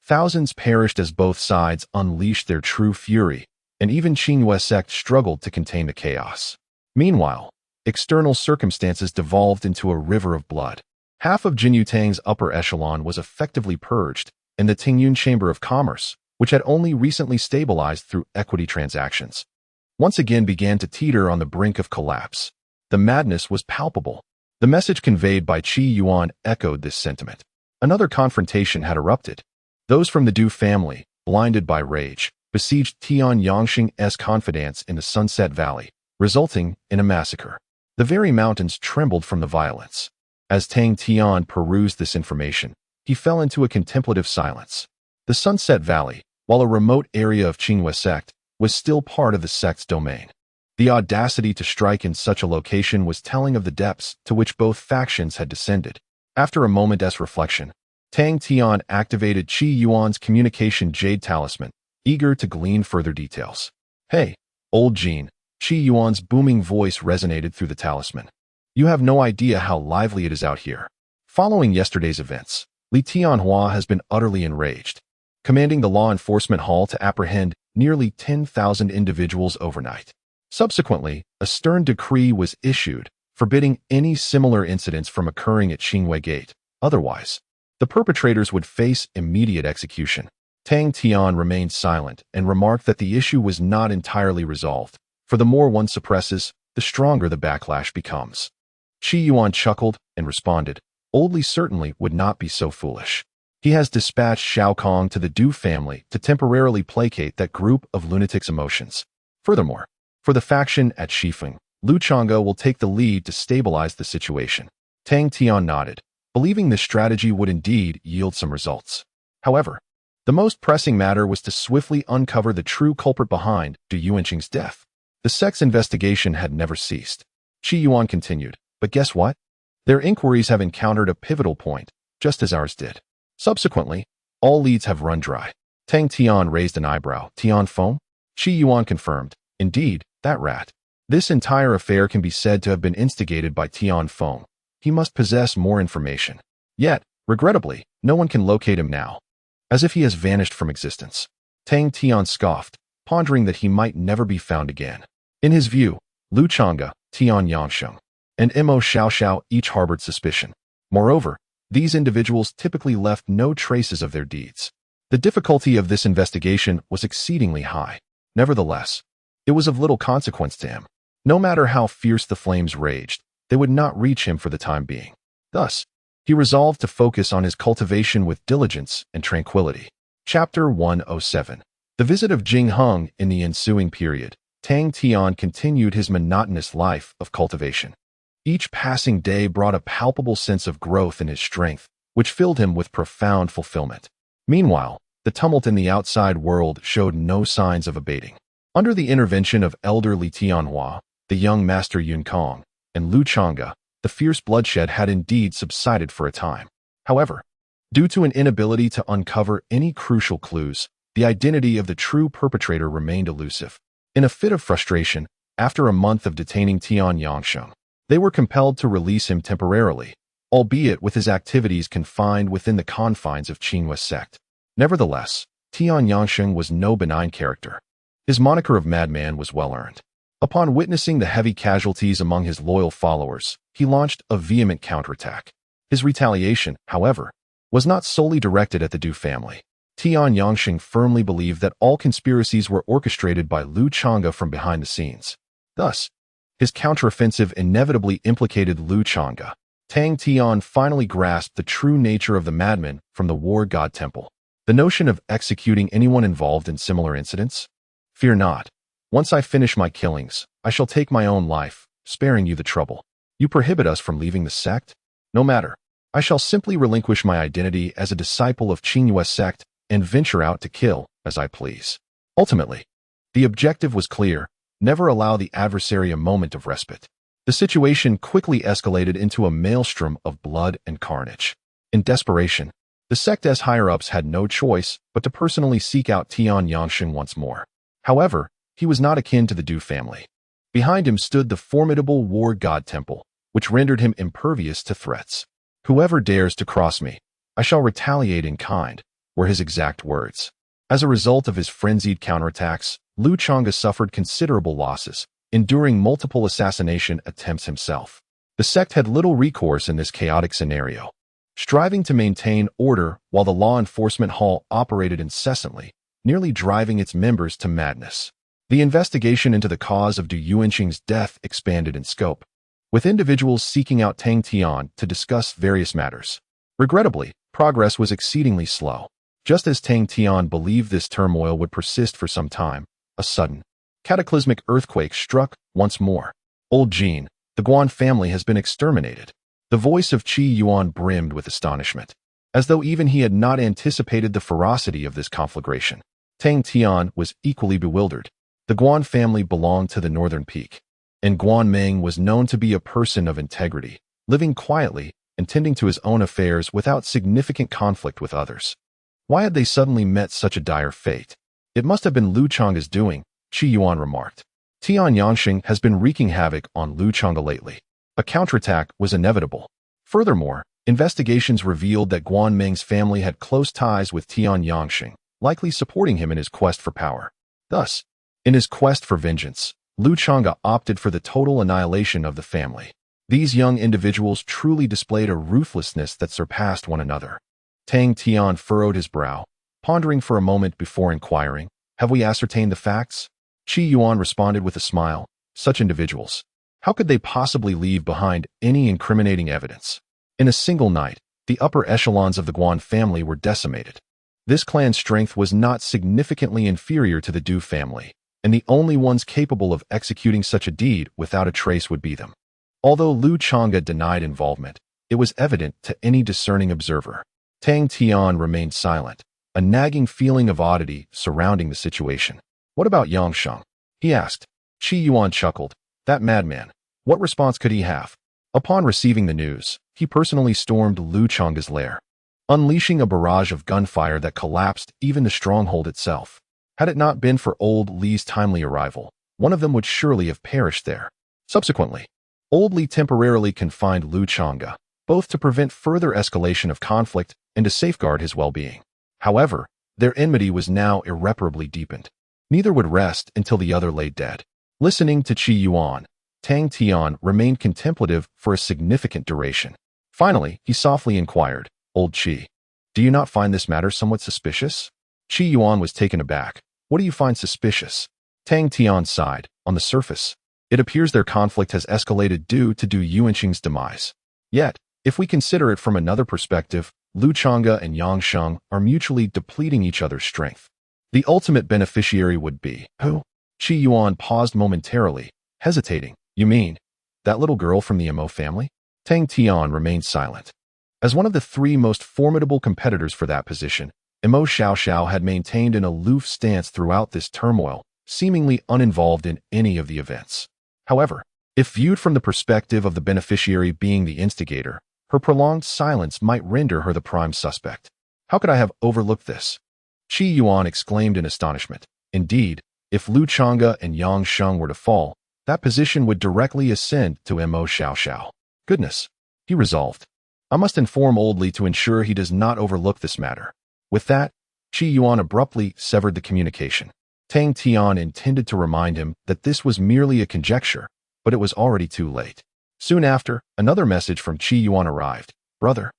thousands perished as both sides unleashed their true fury, and even Qing's sect struggled to contain the chaos. Meanwhile, external circumstances devolved into a river of blood. Half of Jinyutang's upper echelon was effectively purged, and the Tingyun Chamber of Commerce, which had only recently stabilized through equity transactions, once again began to teeter on the brink of collapse. The madness was palpable. The message conveyed by Qi Yuan echoed this sentiment. Another confrontation had erupted. Those from the Du family, blinded by rage, besieged Tian Yangxing's confidants in the Sunset Valley, resulting in a massacre. The very mountains trembled from the violence. As Tang Tian perused this information, he fell into a contemplative silence. The Sunset Valley, while a remote area of Qing's sect, was still part of the sect's domain. The audacity to strike in such a location was telling of the depths to which both factions had descended. After a moment's reflection, Tang Tian activated Qi Yuan's communication Jade talisman, eager to glean further details. "Hey, old Jean," Qi Yuan's booming voice resonated through the talisman. "You have no idea how lively it is out here." Following yesterday's events, Li Tianhua has been utterly enraged, commanding the law enforcement hall to apprehend nearly 10,000 individuals overnight. Subsequently, a stern decree was issued, forbidding any similar incidents from occurring at Qingwei Gate. Otherwise, the perpetrators would face immediate execution. Tang Tian remained silent and remarked that the issue was not entirely resolved, for the more one suppresses, the stronger the backlash becomes. Qi Yuan chuckled and responded, "Old Li certainly would not be so foolish. He has dispatched Shao Kong to the Du family to temporarily placate that group of lunatics' emotions. Furthermore, For the faction at Shifeng, Chonga will take the lead to stabilize the situation. Tang Tian nodded, believing this strategy would indeed yield some results. However, the most pressing matter was to swiftly uncover the true culprit behind Du Yuanqing's death. The sect's investigation had never ceased. Qi Yuan continued, but guess what? Their inquiries have encountered a pivotal point, just as ours did. Subsequently, all leads have run dry. Tang Tian raised an eyebrow. Tian Feng? Qi Yuan confirmed, indeed, that rat. This entire affair can be said to have been instigated by Tian Feng. He must possess more information. Yet, regrettably, no one can locate him now. As if he has vanished from existence. Tang Tian scoffed, pondering that he might never be found again. In his view, Chonga, Tian Yangsheng, and Emo Shia Shao each harbored suspicion. Moreover, these individuals typically left no traces of their deeds. The difficulty of this investigation was exceedingly high. Nevertheless, it was of little consequence to him. No matter how fierce the flames raged, they would not reach him for the time being. Thus, he resolved to focus on his cultivation with diligence and tranquility. Chapter 107. The visit of Jing Heng. In the ensuing period, Tang Tian continued his monotonous life of cultivation. Each passing day brought a palpable sense of growth in his strength, which filled him with profound fulfillment. Meanwhile, the tumult in the outside world showed no signs of abating. Under the intervention of elderly Tianhua, the young master Yun Kong, and Chonga, the fierce bloodshed had indeed subsided for a time. However, due to an inability to uncover any crucial clues, the identity of the true perpetrator remained elusive. In a fit of frustration, after a month of detaining Tian Yangsheng, they were compelled to release him temporarily, albeit with his activities confined within the confines of Qinghua sect. Nevertheless, Tian Yangsheng was no benign character. His moniker of madman was well earned. Upon witnessing the heavy casualties among his loyal followers, he launched a vehement counterattack. His retaliation, however, was not solely directed at the Du family. Tian Yangsheng firmly believed that all conspiracies were orchestrated by Chonga from behind the scenes. Thus, his counteroffensive inevitably implicated Chonga. Tang Tian finally grasped the true nature of the madman from the war god temple. The notion of executing anyone involved in similar incidents? Fear not. Once I finish my killings, I shall take my own life, sparing you the trouble. You prohibit us from leaving the sect? No matter. I shall simply relinquish my identity as a disciple of Qinghua sect and venture out to kill as I please. Ultimately, the objective was clear: never allow the adversary a moment of respite. The situation quickly escalated into a maelstrom of blood and carnage. In desperation, the sect's higher-ups had no choice but to personally seek out Tian Yangsheng once more. However, he was not akin to the Du family. Behind him stood the formidable war god temple, which rendered him impervious to threats. Whoever dares to cross me, I shall retaliate in kind, were his exact words. As a result of his frenzied counterattacks, Chonga suffered considerable losses, enduring multiple assassination attempts himself. The sect had little recourse in this chaotic scenario. Striving to maintain order while the law enforcement hall operated incessantly, nearly driving its members to madness. The investigation into the cause of Du Yuanqing's death expanded in scope, with individuals seeking out Tang Tian to discuss various matters. Regrettably, progress was exceedingly slow. Just as Tang Tian believed this turmoil would persist for some time, a sudden, cataclysmic earthquake struck once more. Old Jean, the Guan family has been exterminated. The voice of Qi Yuan brimmed with astonishment, as though even he had not anticipated the ferocity of this conflagration. Tang Tian was equally bewildered. The Guan family belonged to the northern peak, and Guan Meng was known to be a person of integrity, living quietly and tending to his own affairs without significant conflict with others. Why had they suddenly met such a dire fate? It must have been Chonga's doing, Qi Yuan remarked. Tian Yangsheng has been wreaking havoc on Chonga lately. A counterattack was inevitable. Furthermore, investigations revealed that Guan Meng's family had close ties with Tian Yangsheng, likely supporting him in his quest for power. Thus, in his quest for vengeance, Chonga opted for the total annihilation of the family. These young individuals truly displayed a ruthlessness that surpassed one another. Tang Tian furrowed his brow, pondering for a moment before inquiring, "Have we ascertained the facts?" Qi Yuan responded with a smile, "Such individuals. How could they possibly leave behind any incriminating evidence?" In a single night, the upper echelons of the Guan family were decimated. This clan's strength was not significantly inferior to the Du family, and the only ones capable of executing such a deed without a trace would be them. Although Chonga denied involvement, it was evident to any discerning observer. Tang Tian remained silent, a nagging feeling of oddity surrounding the situation. "What about Xiangz?" he asked. Qi Yuan chuckled. "That madman. What response could he have?" Upon receiving the news, he personally stormed Chonga's lair, unleashing a barrage of gunfire that collapsed even the stronghold itself. Had it not been for old Li's timely arrival, one of them would surely have perished there. Subsequently, old Li temporarily confined Chonga, both to prevent further escalation of conflict and to safeguard his well-being. However, their enmity was now irreparably deepened. Neither would rest until the other lay dead. Listening to Qi Yuan, Tang Tian remained contemplative for a significant duration. Finally, he softly inquired, "Old Qi, do you not find this matter somewhat suspicious?" Qi Yuan was taken aback. "What do you find suspicious?" Tang Tian sighed. "On the surface, it appears their conflict has escalated due to Du Yuanqing's demise. Yet, if we consider it from another perspective, Chonga and Xiangz are mutually depleting each other's strength. The ultimate beneficiary would be who?" Qi Yuan paused momentarily, hesitating. "You mean that little girl from the Emo family?" Tang Tian remained silent. As one of the three most formidable competitors for that position, Emo Shia Shao had maintained an aloof stance throughout this turmoil, seemingly uninvolved in any of the events. However, if viewed from the perspective of the beneficiary being the instigator, her prolonged silence might render her the prime suspect. "How could I have overlooked this?" Qi Yuan exclaimed in astonishment. Indeed, if Chonga and Xiangz were to fall, that position would directly ascend to Emo Shia Shao. "Goodness," he resolved. "I must inform old Li to ensure he does not overlook this matter." With that, Qi Yuan abruptly severed the communication. Tang Tian intended to remind him that this was merely a conjecture, but it was already too late. Soon after, another message from Qi Yuan arrived. "Brother,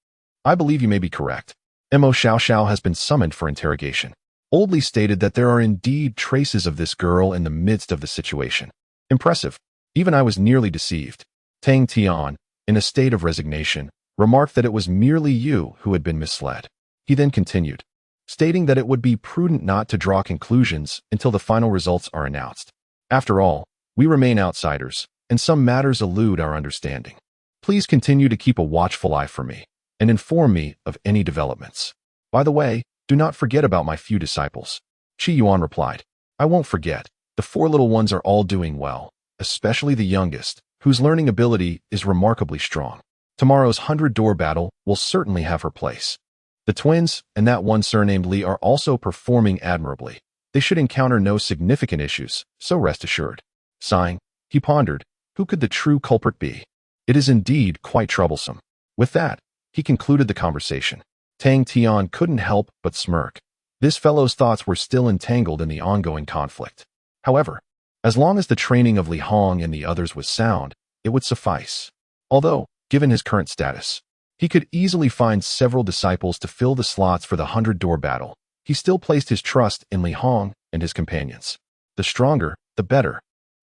I believe you may be correct. Emo Shia Shao has been summoned for interrogation." Old Li stated that there are indeed traces of this girl in the midst of the situation. "Impressive. Even I was nearly deceived." Tang Tian, in a state of resignation, remarked that it was merely you who had been misled. He then continued, stating that it would be prudent not to draw conclusions until the final results are announced. "After all, we remain outsiders, and some matters elude our understanding. Please continue to keep a watchful eye for me, and inform me of any developments. By the way, do not forget about my few disciples." Qi Yuan replied, "I won't forget. The four little ones are all doing well, especially the youngest, whose learning ability is remarkably strong. Tomorrow's 100-door battle will certainly have her place. The twins and that one surnamed Li are also performing admirably. They should encounter no significant issues, so rest assured." Sighing, he pondered, who could the true culprit be? It is indeed quite troublesome. With that, he concluded the conversation. Tang Tian couldn't help but smirk. This fellow's thoughts were still entangled in the ongoing conflict. However, as long as the training of Li Hong and the others was sound, it would suffice. Although, given his current status, he could easily find several disciples to fill the slots for the 100-door battle, he still placed his trust in Li Hong and his companions. The stronger, the better.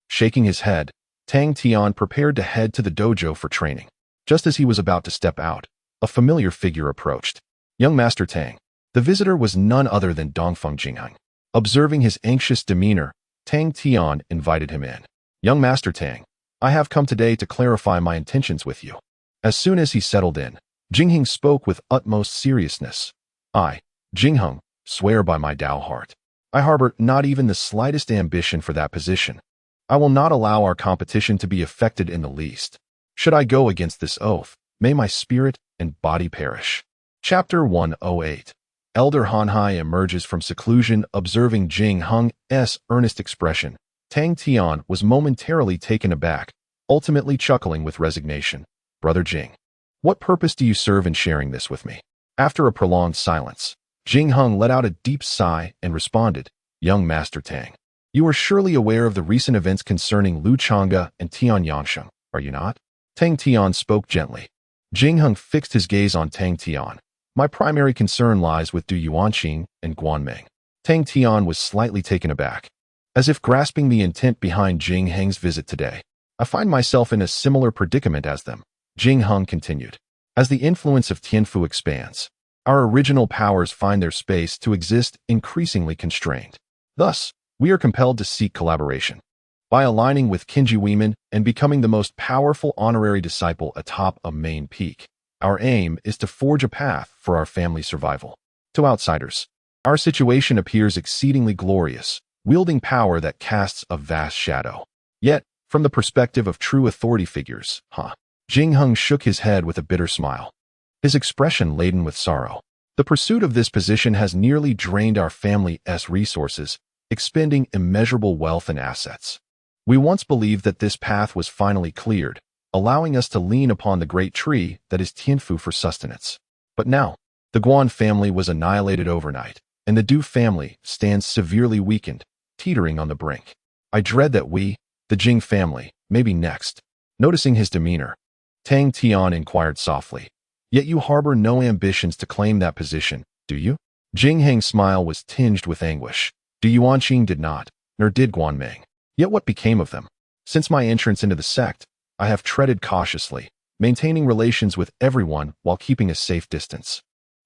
Shaking his head, Tang Tian prepared to head to the dojo for training. Just as he was about to step out, a familiar figure approached. "Young Master Tang." The visitor was none other than Dongfeng Jingheng. Observing his anxious demeanor, Tang Tian invited him in. "Young Master Tang, I have come today to clarify my intentions with you." As soon as he settled in, Jingheng spoke with utmost seriousness. "I, Jingheng, swear by my Tao heart. I harbor not even the slightest ambition for that position. I will not allow our competition to be affected in the least. Should I go against this oath, may my spirit and body perish." Chapter 108. Elder Hanhai emerges from seclusion. Observing Jingheng's earnest expression, Tang Tian was momentarily taken aback, ultimately chuckling with resignation. "Brother Jing, what purpose do you serve in sharing this with me?" After a prolonged silence, Jingheng let out a deep sigh and responded, "Young Master Tang, you are surely aware of the recent events concerning Chonga and Tian Yangsheng, are you not?" Tang Tian spoke gently. Jingheng fixed his gaze on Tang Tian. "My primary concern lies with Du Yuanqing and Guanmeng." Tang Tian was slightly taken aback. As if grasping the intent behind Jingheng's visit today. "I find myself in a similar predicament as them," Jingheng continued. "As the influence of Tianfu expands, our original powers find their space to exist increasingly constrained. Thus, We are compelled to seek collaboration. By aligning with Qingji women and becoming the most powerful honorary disciple atop a main peak, our aim is to forge a path for our family's survival. To outsiders, our situation appears exceedingly glorious, wielding power that casts a vast shadow. Yet, from the perspective of true authority figures, Jingheng shook his head with a bitter smile, his expression laden with sorrow. The pursuit of this position has nearly drained our family's resources, expending immeasurable wealth and assets. We once believed that this path was finally cleared, allowing us to lean upon the great tree that is Tianfu for sustenance. But now, the Guan family was annihilated overnight, and the Du family stands severely weakened, teetering on the brink. I dread that we, the Jing family, may be next. Noticing his demeanor, Tang Tian inquired softly, "Yet you harbor no ambitions to claim that position, do you?" Jingheng's smile was tinged with anguish. Du Yuanqing did not, nor did Guanming. Yet what became of them? Since my entrance into the sect, I have treaded cautiously, maintaining relations with everyone while keeping a safe distance,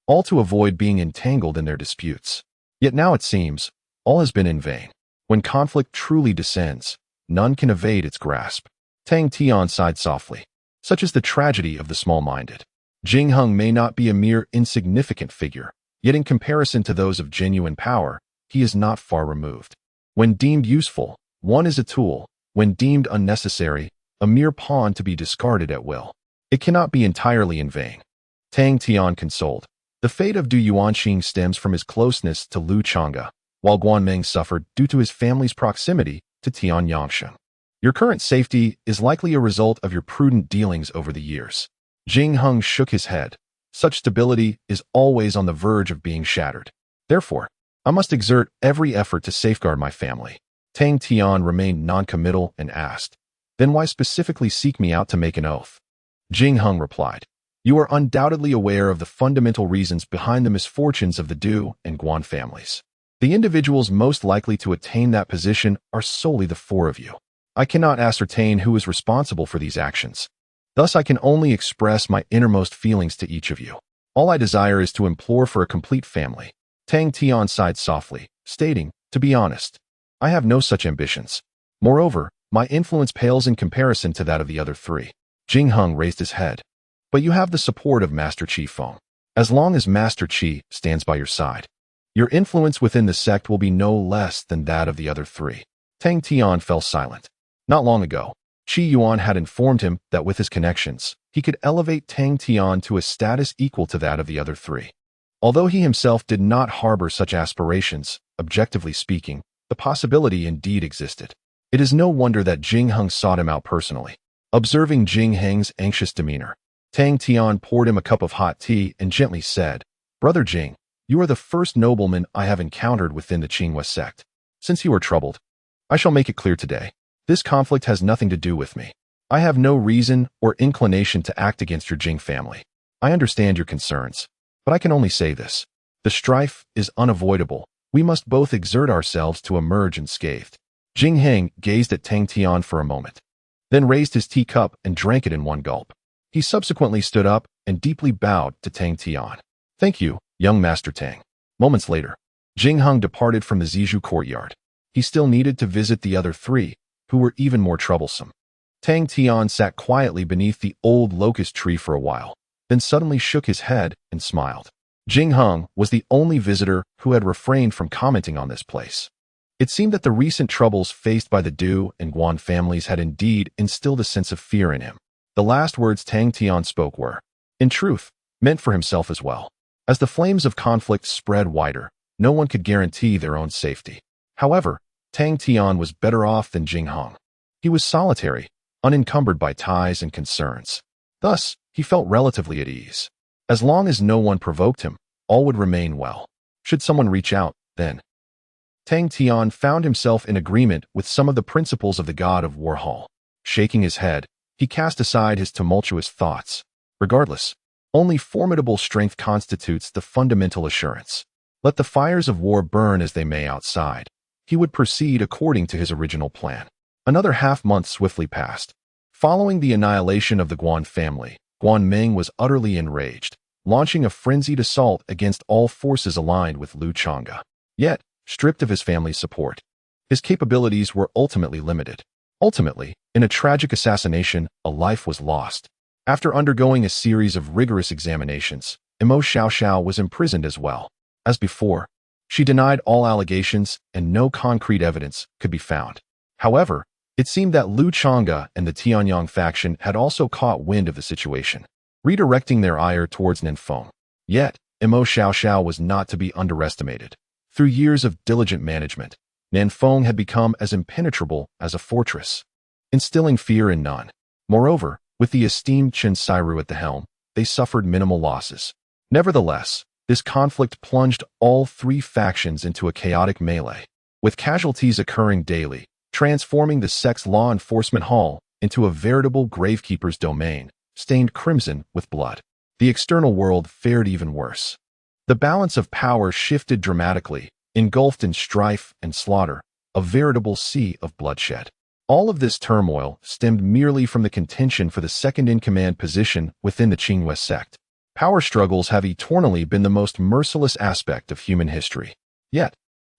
all to avoid being entangled in their disputes. Yet now it seems, all has been in vain. When conflict truly descends, none can evade its grasp. Tang Tian sighed softly. Such is the tragedy of the small-minded. Jingheng may not be a mere insignificant figure, yet in comparison to those of genuine power, he is not far removed. When deemed useful, one is a tool. When deemed unnecessary, a mere pawn to be discarded at will. It cannot be entirely in vain. Tang Tian consoled. The fate of Du Yuanqing stems from his closeness to Lu Chonga, while Guanming suffered due to his family's proximity to Tian Yangshan. Your current safety is likely a result of your prudent dealings over the years. Jingheng shook his head. Such stability is always on the verge of being shattered. Therefore, I must exert every effort to safeguard my family. Tang Tian remained non-committal and asked, "Then why specifically seek me out to make an oath?" Jingheng replied, "You are undoubtedly aware of the fundamental reasons behind the misfortunes of the Du and Guan families. The individuals most likely to attain that position are solely the four of you. I cannot ascertain who is responsible for these actions. Thus I can only express my innermost feelings to each of you. All I desire is to implore for a complete family." Tang Tian sighed softly, stating, "To be honest, I have no such ambitions. Moreover, my influence pales in comparison to that of the other three." Jingheng raised his head. "But you have the support of Master Qi Feng. As long as Master Qi stands by your side, your influence within the sect will be no less than that of the other three." Tang Tian fell silent. Not long ago, Qi Yuan had informed him that with his connections, he could elevate Tang Tian to a status equal to that of the other three. Although he himself did not harbor such aspirations, objectively speaking, the possibility indeed existed. It is no wonder that Jingheng sought him out personally. Observing Jingheng's anxious demeanor, Tang Tian poured him a cup of hot tea and gently said, "Brother Jing, you are the first nobleman I have encountered within the Qinghua sect. Since you are troubled, I shall make it clear today. This conflict has nothing to do with me. I have no reason or inclination to act against your Jing family. I understand your concerns, but I can only say this. The strife is unavoidable. We must both exert ourselves to emerge unscathed." Jingheng gazed at Tang Tian for a moment, then raised his teacup and drank it in one gulp. He subsequently stood up and deeply bowed to Tang Tian. "Thank you, young Master Tang." Moments later, Jingheng departed from the Zizhu courtyard. He still needed to visit the other three, who were even more troublesome. Tang Tian sat quietly beneath the old locust tree for a while, then suddenly shook his head and smiled. Jingheng was the only visitor who had refrained from commenting on this place. It seemed that the recent troubles faced by the Du and Guan families had indeed instilled a sense of fear in him. The last words Tang Tian spoke were, in truth, meant for himself as well. As the flames of conflict spread wider, no one could guarantee their own safety. However, Tang Tian was better off than Jingheng. He was solitary, unencumbered by ties and concerns. Thus, he felt relatively at ease. As long as no one provoked him, all would remain well. Should someone reach out, then. Tang Tian found himself in agreement with some of the principles of the god of war hall. Shaking his head, he cast aside his tumultuous thoughts. Regardless, only formidable strength constitutes the fundamental assurance. Let the fires of war burn as they may outside. He would proceed according to his original plan. Another half-month swiftly passed. Following the annihilation of the Guan family, Guanming was utterly enraged, launching a frenzied assault against all forces aligned with Lu Chonga. Yet, stripped of his family's support, his capabilities were ultimately limited. Ultimately, in a tragic assassination, a life was lost. After undergoing a series of rigorous examinations, Emo Shia Shao was imprisoned as well. As before, she denied all allegations and no concrete evidence could be found. However, it seemed that Lu Chonga and the Tianyang faction had also caught wind of the situation, redirecting their ire towards Nanfeng. Yet, Emo Shia Shao was not to be underestimated. Through years of diligent management, Nanfeng had become as impenetrable as a fortress, instilling fear in none. Moreover, with the esteemed Chen Sairu at the helm, they suffered minimal losses. Nevertheless, this conflict plunged all three factions into a chaotic melee, with casualties occurring daily, transforming the sect's law enforcement hall into a veritable gravekeeper's domain, stained crimson with blood. The external world fared even worse. The balance of power shifted dramatically, engulfed in strife and slaughter, a veritable sea of bloodshed. All of this turmoil stemmed merely from the contention for the second-in-command position within the Qingyue sect. Power struggles have eternally been the most merciless aspect of human history. Yet,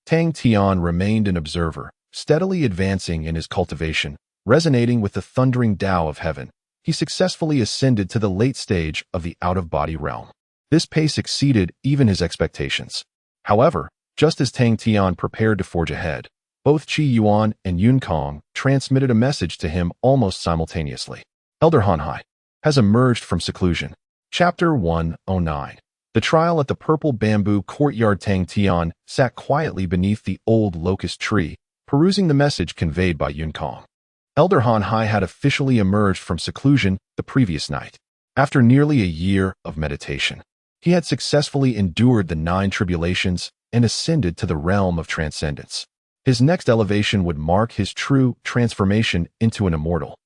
Tang Tian remained an observer, steadily advancing in his cultivation, resonating with the thundering Tao of heaven. He successfully ascended to the late stage of the out-of-body realm. This pace exceeded even his expectations. However, just as Tang Tian prepared to forge ahead, both Qi Yuan and Yun Kong transmitted a message to him almost simultaneously. Elder Han Hai has emerged from seclusion. Chapter 109. The trial at the purple bamboo courtyard. Tang Tian sat quietly beneath the old locust tree, perusing the message conveyed by Yun Kong. Elder Han Hai had officially emerged from seclusion the previous night. After nearly a year of meditation, he had successfully endured the 9 tribulations and ascended to the realm of transcendence. His next elevation would mark his true transformation into an immortal.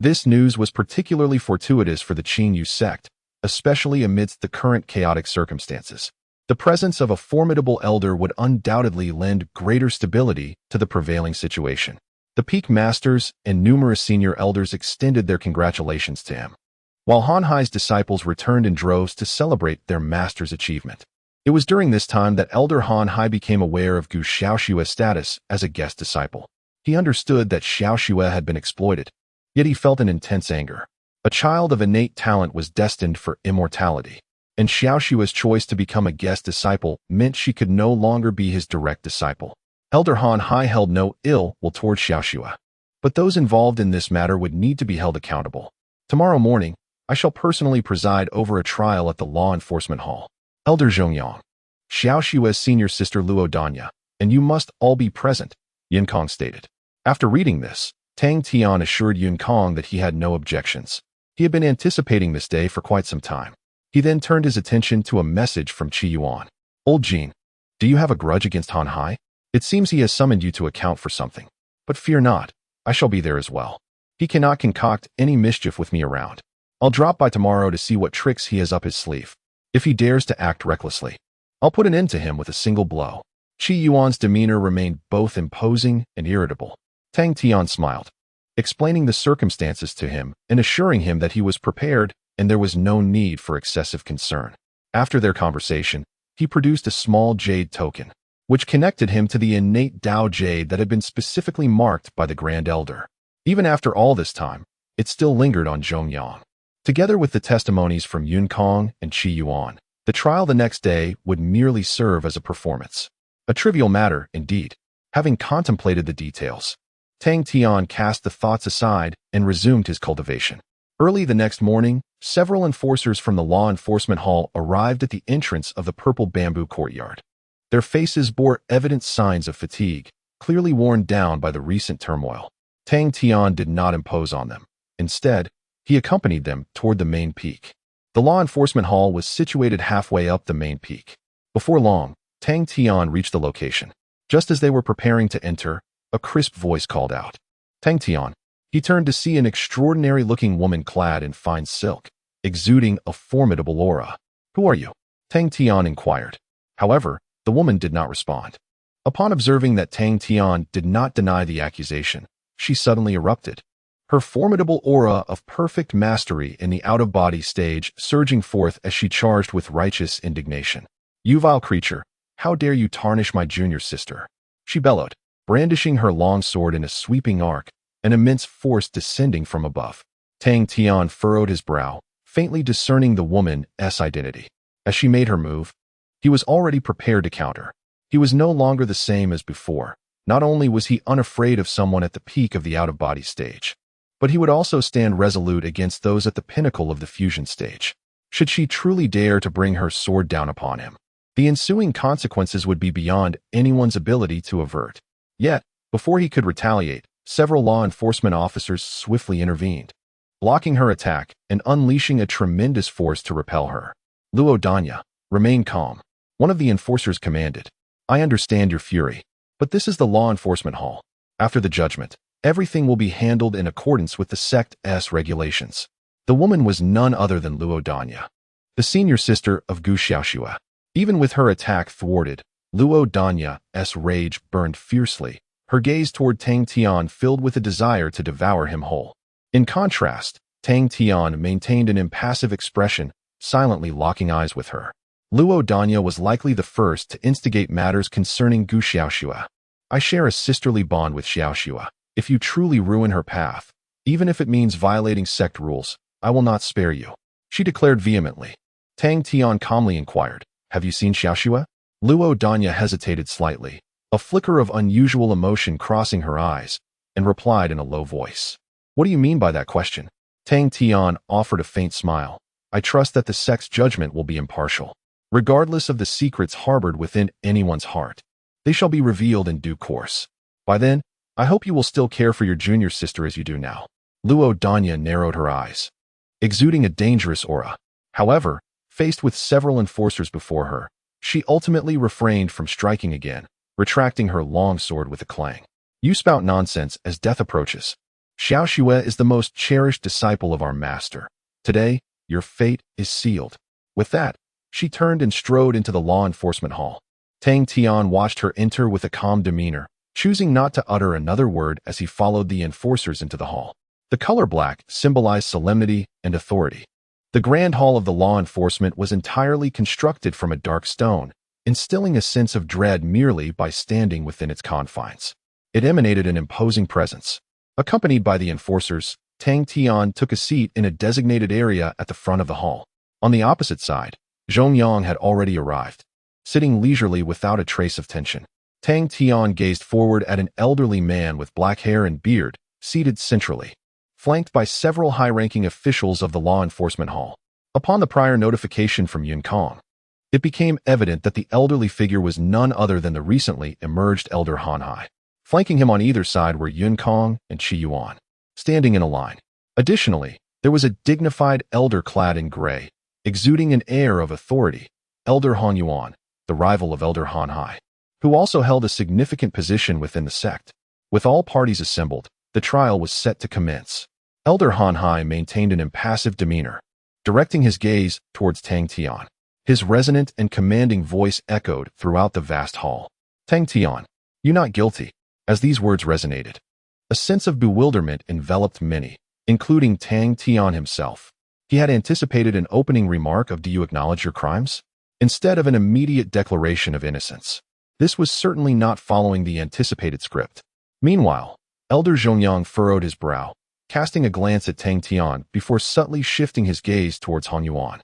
This news was particularly fortuitous for the Qingyue sect, especially amidst the current chaotic circumstances. The presence of a formidable elder would undoubtedly lend greater stability to the prevailing situation. The peak masters and numerous senior elders extended their congratulations to him, while Han Hai's disciples returned in droves to celebrate their master's achievement. It was during this time that Elder Han Hai became aware of Gu Xiaoshue's status as a guest disciple. He understood that Xiaoshue had been exploited, yet he felt an intense anger. A child of innate talent was destined for immortality, and Xiaoshue's choice to become a guest disciple meant she could no longer be his direct disciple. Elder Han Hai held no ill will toward Xiaoshue, but those involved in this matter would need to be held accountable. Tomorrow morning, I shall personally preside over a trial at the law enforcement hall. Elder Zhongyang, Xiaoshue's senior sister Luo Danya, and you must all be present, Yun Kong stated. After reading this, Tang Tian assured Yun Kong that he had no objections. He had been anticipating this day for quite some time. He then turned his attention to a message from Qi Yuan. Old Jean, do you have a grudge against Han Hai? It seems he has summoned you to account for something. But fear not, I shall be there as well. He cannot concoct any mischief with me around. I'll drop by tomorrow to see what tricks he has up his sleeve. If he dares to act recklessly, I'll put an end to him with a single blow. Qi Yuan's demeanor remained both imposing and irritable. Tang Tian smiled, explaining the circumstances to him and assuring him that he was prepared and there was no need for excessive concern. After their conversation, he produced a small jade token, which connected him to the innate Tao jade that had been specifically marked by the Grand Elder. Even after all this time, it still lingered on Zhongyang. Together with the testimonies from Yun Kong and Qi Yuan, the trial the next day would merely serve as a performance. A trivial matter, indeed. Having contemplated the details, Tang Tian cast the thoughts aside and resumed his cultivation. Early the next morning, several enforcers from the law enforcement hall arrived at the entrance of the purple bamboo courtyard. Their faces bore evident signs of fatigue, clearly worn down by the recent turmoil. Tang Tian did not impose on them. Instead, he accompanied them toward the main peak. The law enforcement hall was situated halfway up the main peak. Before long, Tang Tian reached the location. Just as they were preparing to enter, a crisp voice called out, Tang Tian. He turned to see an extraordinary-looking woman clad in fine silk, exuding a formidable aura. Who are you? Tang Tian inquired. However, the woman did not respond. Upon observing that Tang Tian did not deny the accusation, she suddenly erupted, her formidable aura of perfect mastery in the out-of-body stage surging forth as she charged with righteous indignation. You vile creature, how dare you tarnish my junior sister? She bellowed. brandishing her long sword in a sweeping arc, an immense force descending from above. Tang Tian furrowed his brow, faintly discerning the woman's identity. As she made her move, he was already prepared to counter. He was no longer the same as before. Not only was he unafraid of someone at the peak of the out-of-body stage, but he would also stand resolute against those at the pinnacle of the fusion stage. Should she truly dare to bring her sword down upon him, the ensuing consequences would be beyond anyone's ability to avert. Yet, before he could retaliate, several law enforcement officers swiftly intervened, blocking her attack and unleashing a tremendous force to repel her. Luo Danya, remain calm. One of the enforcers commanded. I understand your fury, but this is the law enforcement hall. After the judgment, everything will be handled in accordance with the sect's regulations. The woman was none other than Luo Danya, the senior sister of Gu Xiaoxue. Even with her attack thwarted, Luo Danya's rage burned fiercely, her gaze toward Tang Tian filled with a desire to devour him whole. In contrast, Tang Tian maintained an impassive expression, silently locking eyes with her. Luo Danya was likely the first to instigate matters concerning Gu Xiaoxue. I share a sisterly bond with Xiaoxue. If you truly ruin her path, even if it means violating sect rules, I will not spare you, she declared vehemently. Tang Tian calmly inquired, have you seen Xiaoxue? Luo Danya hesitated slightly, a flicker of unusual emotion crossing her eyes, and replied in a low voice. What do you mean by that question? Tang Tian offered a faint smile. I trust that the sect's judgment will be impartial. Regardless of the secrets harbored within anyone's heart, they shall be revealed in due course. By then, I hope you will still care for your junior sister as you do now. Luo Danya narrowed her eyes, exuding a dangerous aura. However, faced with several enforcers before her, she ultimately refrained from striking again, retracting her long sword with a clang. You spout nonsense as death approaches. Xiaoxue is the most cherished disciple of our master. Today, your fate is sealed. With that, she turned and strode into the law enforcement hall. Tang Tian watched her enter with a calm demeanor, choosing not to utter another word as he followed the enforcers into the hall. The color black symbolized solemnity and authority. The grand hall of the law enforcement was entirely constructed from a dark stone, instilling a sense of dread merely by standing within its confines. It emanated an imposing presence. Accompanied by the enforcers, Tang Tian took a seat in a designated area at the front of the hall. On the opposite side, Zhongyang had already arrived, sitting leisurely without a trace of tension. Tang Tian gazed forward at an elderly man with black hair and beard, seated centrally, flanked by several high-ranking officials of the law enforcement hall. Upon the prior notification from Yun Kong, it became evident that the elderly figure was none other than the recently emerged elder Han Hai. Flanking him on either side were Yun Kong and Qi Yuan, standing in a line. Additionally, there was a dignified elder clad in gray, exuding an air of authority, Elder Han Yuan, the rival of Elder Han Hai, who also held a significant position within the sect. With all parties assembled, the trial was set to commence. Elder Han Hai maintained an impassive demeanor, directing his gaze towards Tang Tian. His resonant and commanding voice echoed throughout the vast hall. Tang Tian, you not guilty. As these words resonated, a sense of bewilderment enveloped many, including Tang Tian himself. He had anticipated an opening remark of "Do you acknowledge your crimes?" instead of an immediate declaration of innocence. This was certainly not following the anticipated script. Meanwhile, Elder Zhongyang furrowed his brow, casting a glance at Tang Tian before subtly shifting his gaze towards Han Yuan,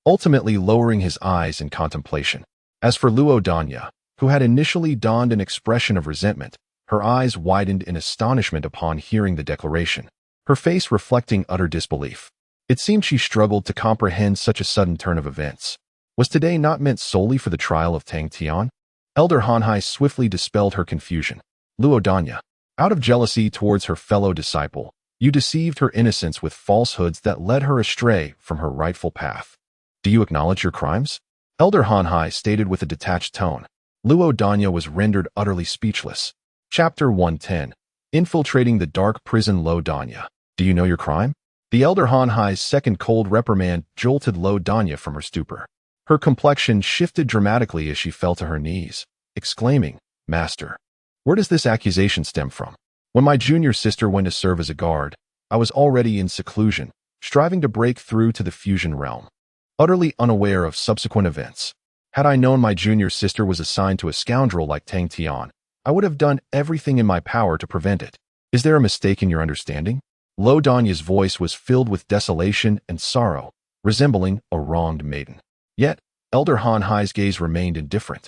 ultimately lowering his eyes in contemplation. As for Luo Danya, who had initially donned an expression of resentment, her eyes widened in astonishment upon hearing the declaration, her face reflecting utter disbelief. It seemed she struggled to comprehend such a sudden turn of events. Was today not meant solely for the trial of Tang Tian? Elder Han Hai swiftly dispelled her confusion. Luo Danya, out of jealousy towards her fellow disciple, you deceived her innocence with falsehoods that led her astray from her rightful path. Do you acknowledge your crimes? Elder Han Hai stated with a detached tone. Luo Danya was rendered utterly speechless. Chapter 110. Infiltrating the dark prison. Luo Danya, do you know your crime? The Elder Han Hai's second cold reprimand jolted Luo Danya from her stupor. Her complexion shifted dramatically as she fell to her knees, exclaiming, Master, where does this accusation stem from? When my junior sister went to serve as a guard, I was already in seclusion, striving to break through to the fusion realm, utterly unaware of subsequent events. Had I known my junior sister was assigned to a scoundrel like Tang Tian, I would have done everything in my power to prevent it. Is there a mistake in your understanding? Lo Danya's voice was filled with desolation and sorrow, resembling a wronged maiden. Yet, Elder Han Hai's gaze remained indifferent.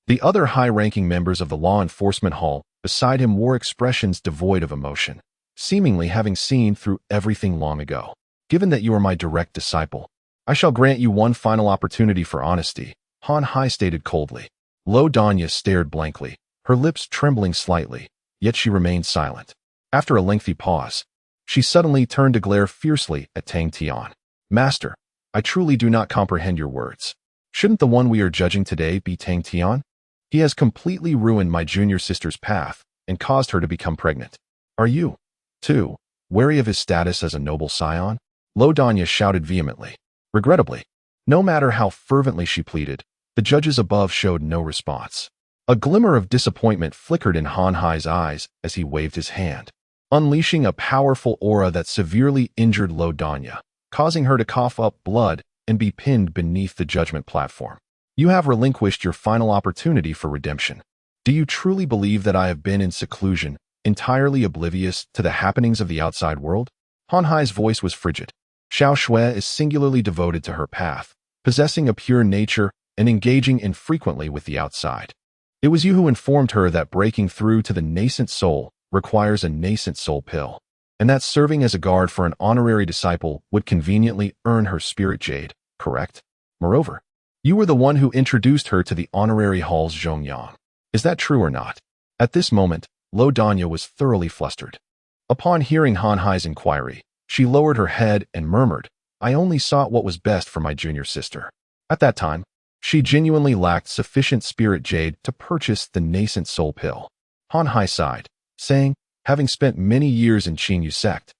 The other high-ranking members of the law enforcement hall beside him wore expressions devoid of emotion, seemingly having seen through everything long ago. Given that you are my direct disciple, I shall grant you one final opportunity for honesty, Han Hai stated coldly. Lo Danya stared blankly, her lips trembling slightly, yet she remained silent. After a lengthy pause, she suddenly turned to glare fiercely at Tang Tian. Master, I truly do not comprehend your words. Shouldn't the one we are judging today be Tang Tian? He has completely ruined my junior sister's path and caused her to become pregnant. Are you, too, wary of his status as a noble scion? Lo Danya shouted vehemently. Regrettably, no matter how fervently she pleaded, the judges above showed no response. A glimmer of disappointment flickered in Han Hai's eyes as he waved his hand, unleashing a powerful aura that severely injured Lo Danya, causing her to cough up blood and be pinned beneath the judgment platform. You have relinquished your final opportunity for redemption. Do you truly believe that I have been in seclusion, entirely oblivious to the happenings of the outside world? Han Hai's voice was frigid. Xiao Shui is singularly devoted to her path, possessing a pure nature and engaging infrequently with the outside. It was you who informed her that breaking through to the nascent soul requires a nascent soul pill, and that serving as a guard for an honorary disciple would conveniently earn her spirit jade, correct? Moreover, you were the one who introduced her to the honorary hall's Zhongyang. Is that true or not? At this moment, Lo Danya was thoroughly flustered. Upon hearing Han Hai's inquiry, she lowered her head and murmured, I only sought what was best for my junior sister. At that time, she genuinely lacked sufficient spirit jade to purchase the nascent soul pill. Han Hai sighed, saying, having spent many years in Qin Yu sect,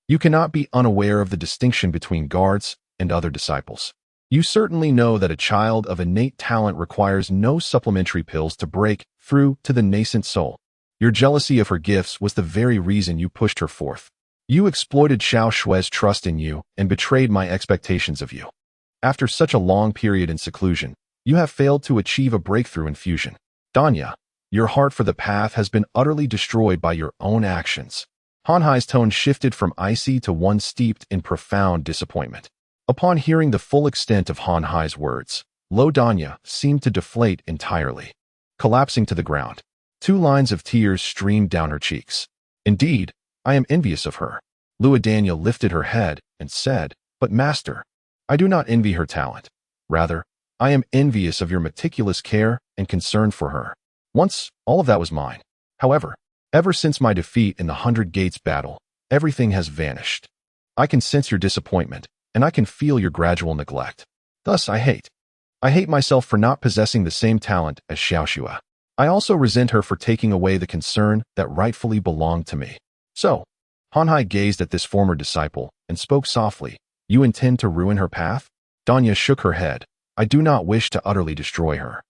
you cannot be unaware of the distinction between guards and other disciples. You certainly know that a child of innate talent requires no supplementary pills to break through to the nascent soul. Your jealousy of her gifts was the very reason you pushed her forth. You exploited Xiao Shui's trust in you and betrayed my expectations of you. After such a long period in seclusion, you have failed to achieve a breakthrough in fusion. Danya, your heart for the path has been utterly destroyed by your own actions. Han Hai's tone shifted from icy to one steeped in profound disappointment. Upon hearing the full extent of Han Hai's words, Lo Danya seemed to deflate entirely. Collapsing to the ground, 2 lines of tears streamed down her cheeks. Indeed, I am envious of her. Luodanya lifted her head and said, But master, I do not envy her talent. Rather, I am envious of your meticulous care and concern for her. Once, all of that was mine. However, ever since my defeat in the 100 Gates battle, everything has vanished. I can sense your disappointment, and I can feel your gradual neglect. Thus, I hate myself for not possessing the same talent as Xiao Shui. I also resent her for taking away the concern that rightfully belonged to me. So, Han Hai gazed at this former disciple and spoke softly, You intend to ruin her path? Danya shook her head. I do not wish to utterly destroy her.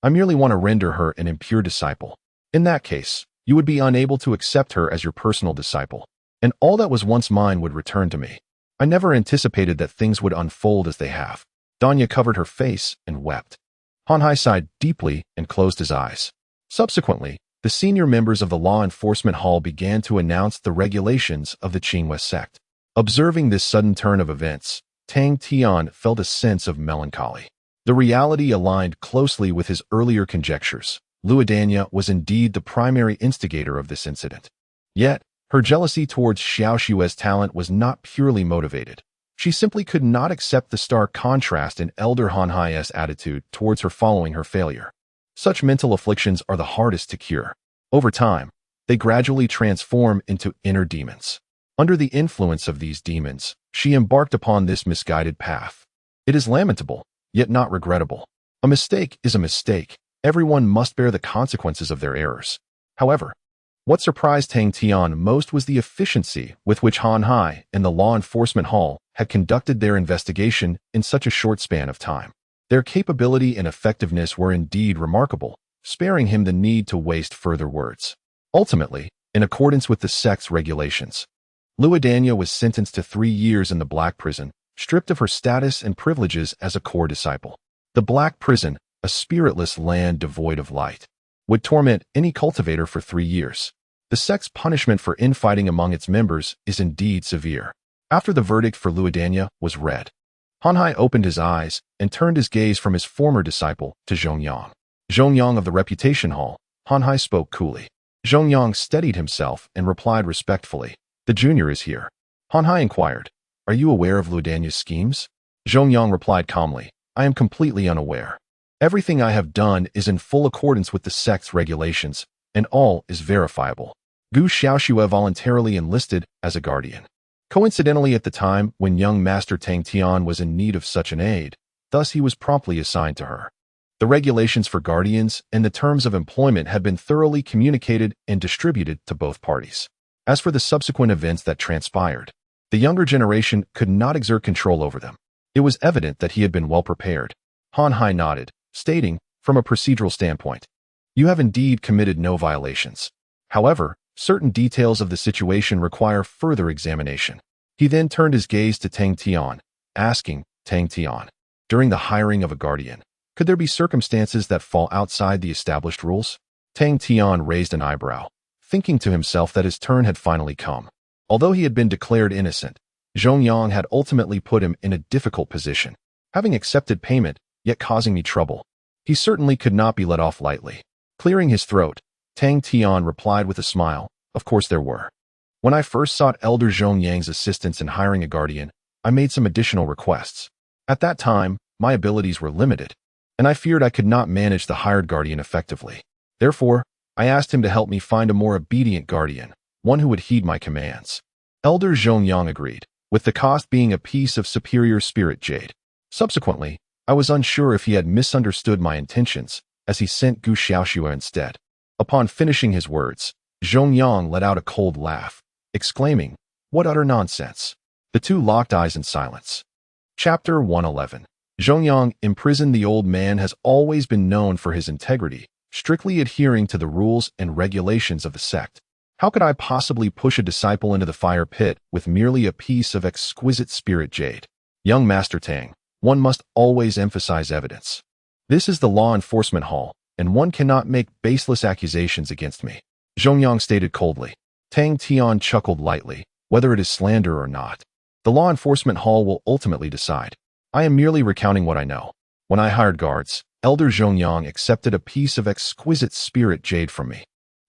I merely want to render her an impure disciple. In that case, you would be unable to accept her as your personal disciple, and all that was once mine would return to me. I never anticipated that things would unfold as they have. Danya covered her face and wept. Han Hai sighed deeply and closed his eyes. Subsequently, the senior members of the law enforcement hall began to announce the regulations of the Qinghua sect. Observing this sudden turn of events, Tang Tian felt a sense of melancholy. The reality aligned closely with his earlier conjectures. Luodanya was indeed the primary instigator of this incident. Yet, her jealousy towards Xiao Shui's talent was not purely motivated. She simply could not accept the stark contrast in Elder Han Hai's attitude towards her following her failure. Such mental afflictions are the hardest to cure. Over time, they gradually transform into inner demons. Under the influence of these demons, she embarked upon this misguided path. It is lamentable, yet not regrettable. A mistake is a mistake. Everyone must bear the consequences of their errors. However, what surprised Tang Tian most was the efficiency with which Han Hai and the law enforcement hall had conducted their investigation in such a short span of time. Their capability and effectiveness were indeed remarkable, sparing him the need to waste further words. Ultimately, in accordance with the sect's regulations, Luodanya was sentenced to 3 years in the Black Prison, stripped of her status and privileges as a core disciple. The Black Prison, a spiritless land devoid of light. would torment any cultivator for 3 years. The sect's punishment for infighting among its members is indeed severe. After the verdict for Luodania was read, Hanhai opened his eyes and turned his gaze from his former disciple to Zhongyang. Zhongyang of the Reputation Hall, Hanhai spoke coolly. Zhongyang steadied himself and replied respectfully, "The junior is here." Hanhai inquired, "Are you aware of Luodania's schemes?" Zhongyang replied calmly, "I am completely unaware. Everything I have done is in full accordance with the sect's regulations, and all is verifiable." Gu Xiaoxue voluntarily enlisted as a guardian. Coincidentally at the time when young Master Tang Tian was in need of such an aid, thus he was promptly assigned to her. The regulations for guardians and the terms of employment had been thoroughly communicated and distributed to both parties. As for the subsequent events that transpired, the younger generation could not exert control over them. It was evident that he had been well prepared. Hanhai nodded, stating, from a procedural standpoint, "You have indeed committed no violations. However, certain details of the situation require further examination." He then turned his gaze to Tang Tian, asking, "Tang Tian, during the hiring of a guardian, could there be circumstances that fall outside the established rules?" Tang Tian raised an eyebrow, thinking to himself that his turn had finally come. Although he had been declared innocent, Zhongyang had ultimately put him in a difficult position, having accepted payment, yet causing me trouble. He certainly could not be let off lightly. Clearing his throat, Tang Tian replied with a smile, "Of course there were. When I first sought Elder Zhongyang's assistance in hiring a guardian, I made some additional requests. At that time, my abilities were limited, and I feared I could not manage the hired guardian effectively. Therefore, I asked him to help me find a more obedient guardian, one who would heed my commands." Elder Zhongyang agreed, with the cost being a piece of superior spirit jade. Subsequently, I was unsure if he had misunderstood my intentions, as he sent Gu Xiaoxue instead. Upon finishing his words, Zhongyang let out a cold laugh, exclaiming, "What utter nonsense." The two locked eyes in silence. Chapter 111. Zhongyang, imprisoned. The old man has always been known for his integrity, strictly adhering to the rules and regulations of the sect. How could I possibly push a disciple into the fire pit with merely a piece of exquisite spirit jade? Young Master Tang, one must always emphasize evidence. This is the law enforcement hall, and one cannot make baseless accusations against me, Zhongyang stated coldly. Tang Tian chuckled lightly, "Whether it is slander or not, the law enforcement hall will ultimately decide. I am merely recounting what I know. When I hired guards, Elder Zhongyang accepted a piece of exquisite spirit jade from me.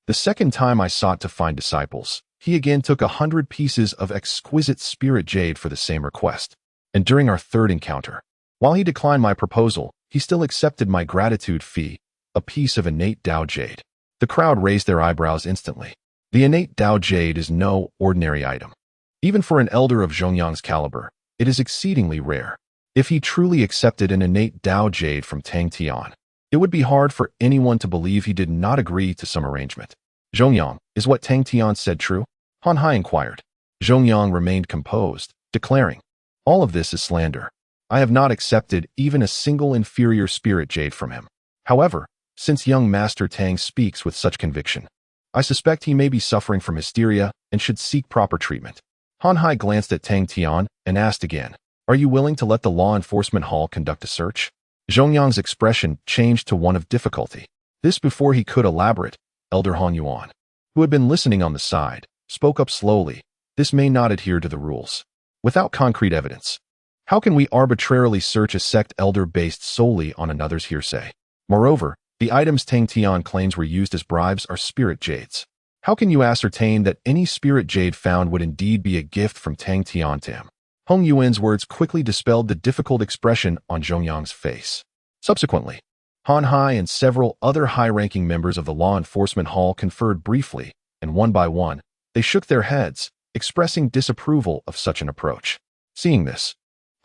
The second time I sought to find disciples, he again took 100 pieces of exquisite spirit jade for the same request. And during our third encounter, while he declined my proposal, he still accepted my gratitude fee, a piece of innate Dao jade." The crowd raised their eyebrows instantly. The innate Dao jade is no ordinary item. Even for an elder of Zhongyang's caliber, it is exceedingly rare. If he truly accepted an innate Dao jade from Tang Tian, it would be hard for anyone to believe he did not agree to some arrangement. "Zhongyang, is what Tang Tian said true?" Hanhai inquired. Zhongyang remained composed, declaring, "All of this is slander. I have not accepted even a single inferior spirit jade from him. However, since young Master Tang speaks with such conviction, I suspect he may be suffering from hysteria and should seek proper treatment." Hanhai glanced at Tang Tian and asked again, "Are you willing to let the law enforcement hall conduct a search?" Zhongyang's expression changed to one of difficulty. This before he could elaborate. Elder Han Yuan, who had been listening on the side, spoke up slowly, "This may not adhere to the rules. Without concrete evidence, how can we arbitrarily search a sect elder based solely on another's hearsay? Moreover, the items Tang Tian claims were used as bribes are spirit jades. How can you ascertain that any spirit jade found would indeed be a gift from Tang Tian to him?" Hong Yuan's words quickly dispelled the difficult expression on Zhongyang's face. Subsequently, Hanhai and several other high-ranking members of the law enforcement hall conferred briefly, and one by one, they shook their heads, expressing disapproval of such an approach. Seeing this,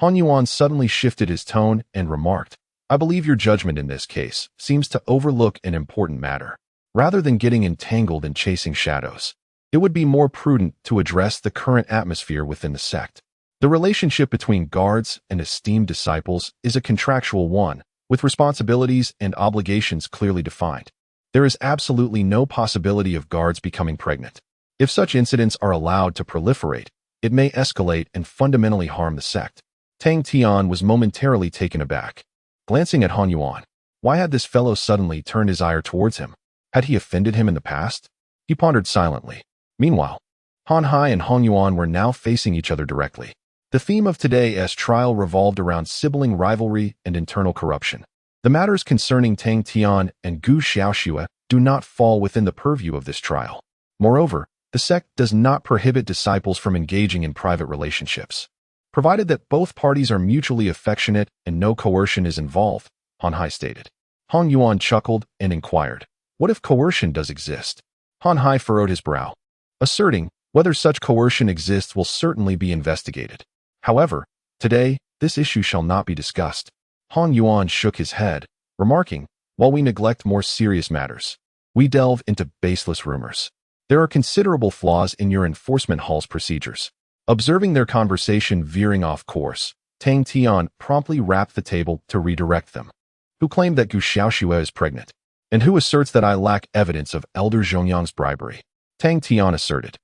Han Yuan suddenly shifted his tone and remarked, "I believe your judgment in this case seems to overlook an important matter. Rather than getting entangled in chasing shadows, it would be more prudent to address the current atmosphere within the sect. The relationship between guards and esteemed disciples is a contractual one, with responsibilities and obligations clearly defined. There is absolutely no possibility of guards becoming pregnant. If such incidents are allowed to proliferate, it may escalate and fundamentally harm the sect." Tang Tian was momentarily taken aback. Glancing at Han Yuan, why had this fellow suddenly turned his ire towards him? Had he offended him in the past? He pondered silently. Meanwhile, Han Hai and Hong Yuan were now facing each other directly. The theme of today's trial revolved around sibling rivalry and internal corruption. The matters concerning Tang Tian and Gu Xiaoxue do not fall within the purview of this trial. Moreover, the sect does not prohibit disciples from engaging in private relationships, provided that both parties are mutually affectionate and no coercion is involved, Han Hai stated. Hong Yuan chuckled and inquired, "What if coercion does exist?" Han Hai furrowed his brow, asserting, "Whether such coercion exists will certainly be investigated. However, today, this issue shall not be discussed." Hong Yuan shook his head, remarking, "While we neglect more serious matters, we delve into baseless rumors. There are considerable flaws in your enforcement hall's procedures." Observing their conversation veering off course, Tang Tian promptly rapped the table to redirect them. "Who claimed that Gu Xiaoxue is pregnant? And who asserts that I lack evidence of Elder Zhongyang's bribery?" Tang Tian asserted.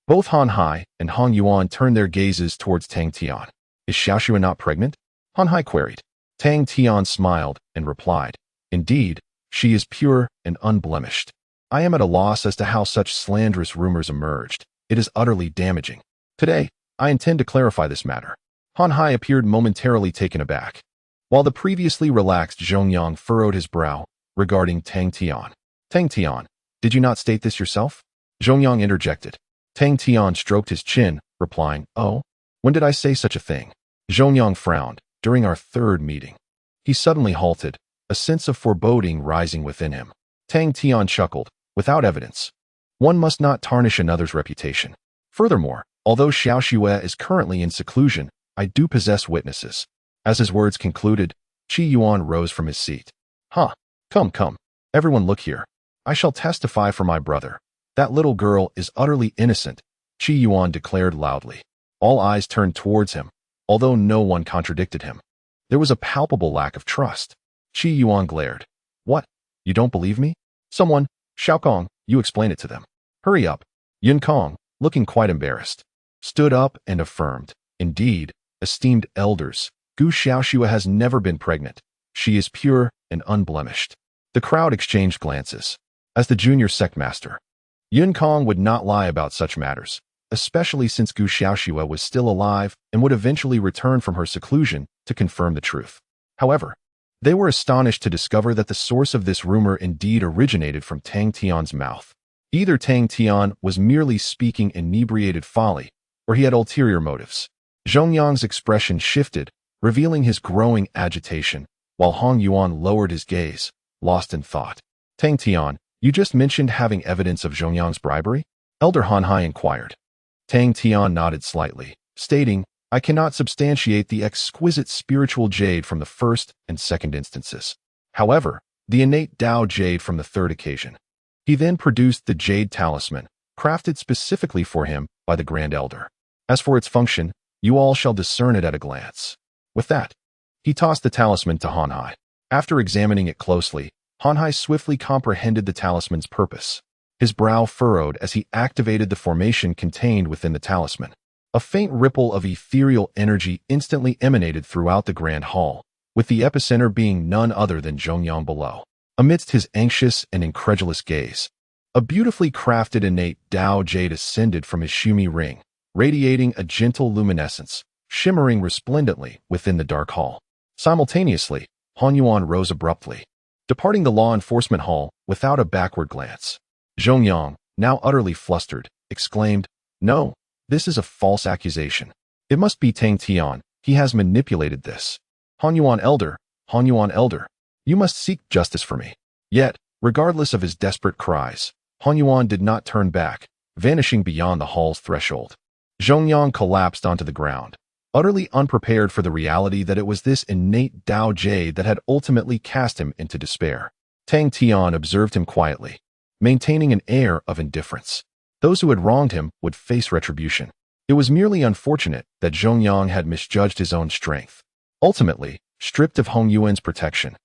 Both Han Hai and Hong Yuan turned their gazes towards Tang Tian. "Is Xiaoxue not pregnant?" Han Hai queried. Tang Tian smiled and replied, "Indeed, she is pure and unblemished. I am at a loss as to how such slanderous rumors emerged. It is utterly damaging. Today, I intend to clarify this matter." Han Hai appeared momentarily taken aback, while the previously relaxed Zhongyang furrowed his brow regarding Tang Tian. "Tang Tian, did you not state this yourself?" Zhongyang interjected. Tang Tian stroked his chin, replying, "Oh, when did I say such a thing?" Zhongyang frowned. "During our third meeting." He suddenly halted, a sense of foreboding rising within him. Tang Tian chuckled. "Without evidence, one must not tarnish another's reputation. Furthermore, although Xiaoxue is currently in seclusion, I do possess witnesses." As his words concluded, Qi Yuan rose from his seat. "Huh, come, everyone look here. I shall testify for my brother. That little girl is utterly innocent," Qi Yuan declared loudly. All eyes turned towards him, although no one contradicted him. There was a palpable lack of trust. Qi Yuan glared. "What? You don't believe me? Someone, Xiaokong, you explain it to them. Hurry up." Yun Kong, looking quite embarrassed, stood up and affirmed, "Indeed, esteemed elders, Gu Xiaoxue has never been pregnant. She is pure and unblemished." The crowd exchanged glances. As the junior sectmaster, Yun Kong would not lie about such matters, especially since Gu Xiaoxue was still alive and would eventually return from her seclusion to confirm the truth. However, they were astonished to discover that the source of this rumor indeed originated from Tang Tian's mouth. Either Tang Tian was merely speaking inebriated folly, or he had ulterior motives. Zhongyang's expression shifted, revealing his growing agitation, while Hong Yuan lowered his gaze, lost in thought. "Tang Tian, you just mentioned having evidence of Zhongyang's bribery?" Elder Han Hai inquired. Tang Tian nodded slightly, stating, "I cannot substantiate the exquisite spiritual jade from the first and second instances. However, the innate Tao jade from the third occasion." He then produced the jade talisman, crafted specifically for him by the Grand Elder. "As for its function, you all shall discern it at a glance." With that, he tossed the talisman to Han Hai. After examining it closely, Han Hai swiftly comprehended the talisman's purpose. His brow furrowed as he activated the formation contained within the talisman. A faint ripple of ethereal energy instantly emanated throughout the grand hall, with the epicenter being none other than Zhongyang below. Amidst his anxious and incredulous gaze, a beautifully crafted innate Tao jade ascended from his Shumi ring, radiating a gentle luminescence, shimmering resplendently within the dark hall. Simultaneously, Hong Yuan rose abruptly, departing the law enforcement hall without a backward glance. Zhongyang, now utterly flustered, exclaimed, "No, this is a false accusation. It must be Tang Tian. He has manipulated this. Hong Yuan Elder, you must seek justice for me." Yet, regardless of his desperate cries, Hong Yuan did not turn back, vanishing beyond the hall's threshold. Zhongyang collapsed onto the ground, utterly unprepared for the reality that it was this innate Tao jade that had ultimately cast him into despair. Tang Tian observed him quietly, maintaining an air of indifference. Those who had wronged him would face retribution. It was merely unfortunate that Zhongyang had misjudged his own strength. Ultimately, stripped of Hong Yuan's protection,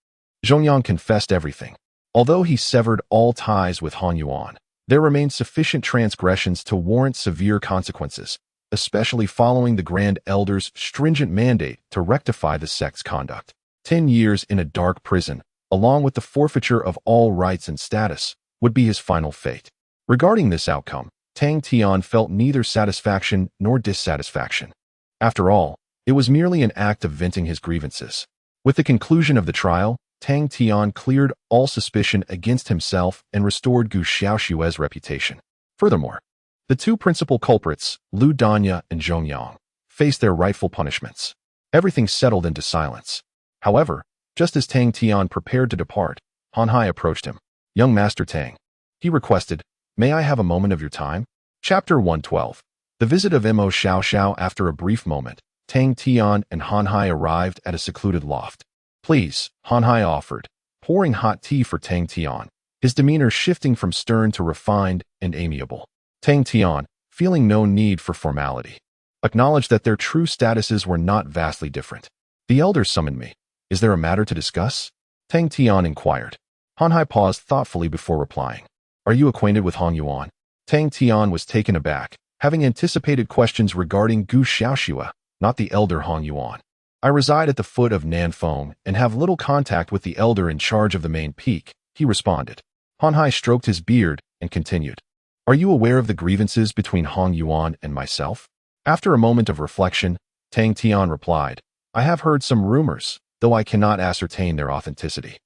Zhongyang confessed everything. Although he severed all ties with Hong Yuan, there remained sufficient transgressions to warrant severe consequences, especially following the Grand Elder's stringent mandate to rectify the sect's conduct. 10 years in a dark prison along with the forfeiture of all rights and status, would be his final fate. Regarding this outcome, Tang Tian felt neither satisfaction nor dissatisfaction. After all, it was merely an act of venting his grievances. With the conclusion of the trial, Tang Tian cleared all suspicion against himself and restored Gu Xiaoshui's reputation. Furthermore, the two principal culprits, Lu Danya and Zhong Yang, faced their rightful punishments. Everything settled into silence. However, just as Tang Tian prepared to depart, Han Hai approached him. "Young Master Tang," he requested, "may I have a moment of your time?" Chapter 112. The visit of Emo Shia Shao. After a brief moment, Tang Tian and Han Hai arrived at a secluded loft. "Please," Han Hai offered, pouring hot tea for Tang Tian, his demeanor shifting from stern to refined and amiable. Tang Tian, feeling no need for formality, acknowledged that their true statuses were not vastly different. "The elders summoned me. Is there a matter to discuss?" Tang Tian inquired. Han Hai paused thoughtfully before replying. "Are you acquainted with Hong Yuan?" Tang Tian was taken aback, having anticipated questions regarding Gu Xiaoshua, not the elder Hong Yuan. "I reside at the foot of Nanfeng and have little contact with the elder in charge of the main peak," he responded. Han Hai stroked his beard and continued. "Are you aware of the grievances between Hong Yuan and myself?" After a moment of reflection, Tang Tian replied, "I have heard some rumors, though I cannot ascertain their authenticity."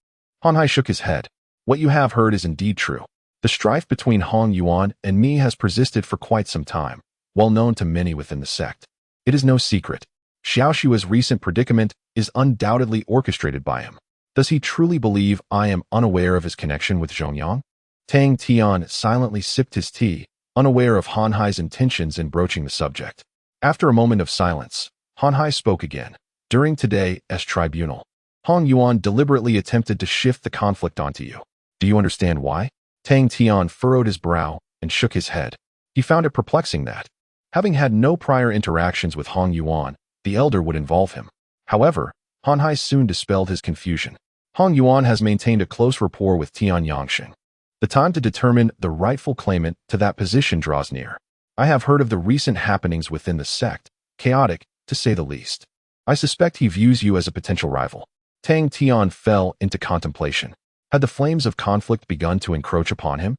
Han Hai shook his head. "What you have heard is indeed true. The strife between Hong Yuan and me has persisted for quite some time, well known to many within the sect. It is no secret. Xiaoshua's recent predicament is undoubtedly orchestrated by him. Does he truly believe I am unaware of his connection with Zhongyang?" Tang Tian silently sipped his tea, unaware of Han Hai's intentions in broaching the subject. After a moment of silence, Han Hai spoke again. "During today's tribunal, Hong Yuan deliberately attempted to shift the conflict onto you. Do you understand why?" Tang Tian furrowed his brow and shook his head. He found it perplexing that, having had no prior interactions with Hong Yuan, the elder would involve him. However, Han Hai soon dispelled his confusion. Hong Yuan has maintained a close rapport with Tian Yangsheng. The time to determine the rightful claimant to that position draws near. I have heard of the recent happenings within the sect, chaotic, to say the least. I suspect he views you as a potential rival. Tang Tian fell into contemplation. Had the flames of conflict begun to encroach upon him?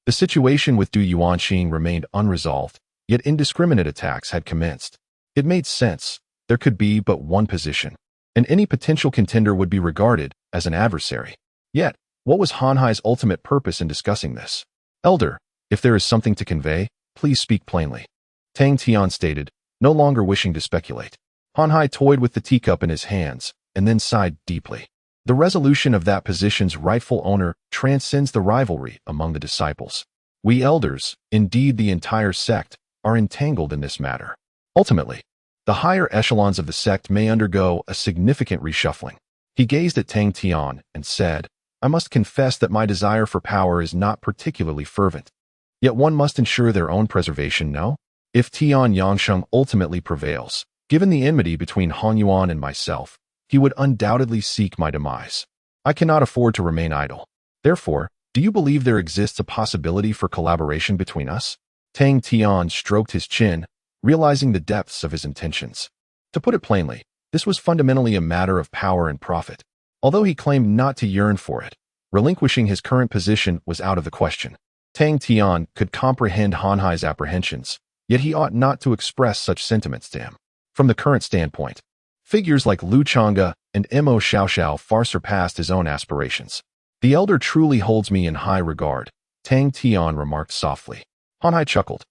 The situation with Du Yuanxing remained unresolved, yet indiscriminate attacks had commenced. It made sense. There could be but one position, and any potential contender would be regarded as an adversary. Yet, what was Han Hai's ultimate purpose in discussing this? "Elder, if there is something to convey, please speak plainly," Tang Tian stated, no longer wishing to speculate. Han Hai toyed with the teacup in his hands, and then sighed deeply. The resolution of that position's rightful owner transcends the rivalry among the disciples. We elders, indeed the entire sect, are entangled in this matter. Ultimately, the higher echelons of the sect may undergo a significant reshuffling. He gazed at Tang Tian and said, "I must confess that my desire for power is not particularly fervent. Yet one must ensure their own preservation, no? If Tian Yangsheng ultimately prevails, given the enmity between Hong Yuan and myself, he would undoubtedly seek my demise. I cannot afford to remain idle. Therefore, do you believe there exists a possibility for collaboration between us?" Tang Tian stroked his chin, realizing the depths of his intentions. To put it plainly, this was fundamentally a matter of power and profit. Although he claimed not to yearn for it, relinquishing his current position was out of the question. Tang Tian could comprehend Han Hai's apprehensions, yet he ought not to express such sentiments to him. From the current standpoint, figures like Lu Chonga and Emo Shia Shao far surpassed his own aspirations. "The elder truly holds me in high regard," Tang Tian remarked softly. Han Hai chuckled.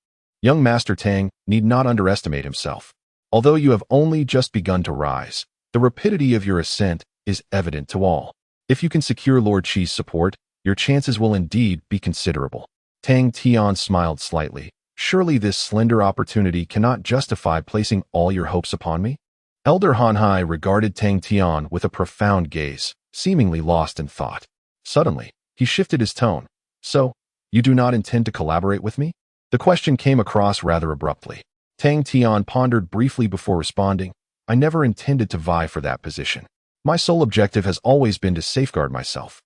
"Young Master Tang need not underestimate himself. Although you have only just begun to rise, the rapidity of your ascent is evident to all. If you can secure Lord Qi's support, your chances will indeed be considerable." Tang Tian smiled slightly. "Surely this slender opportunity cannot justify placing all your hopes upon me?" Elder Han Hai regarded Tang Tian with a profound gaze, seemingly lost in thought. Suddenly, he shifted his tone. "So, you do not intend to collaborate with me?" The question came across rather abruptly. Tang Tian pondered briefly before responding, "I never intended to vie for that position. My sole objective has always been to safeguard myself."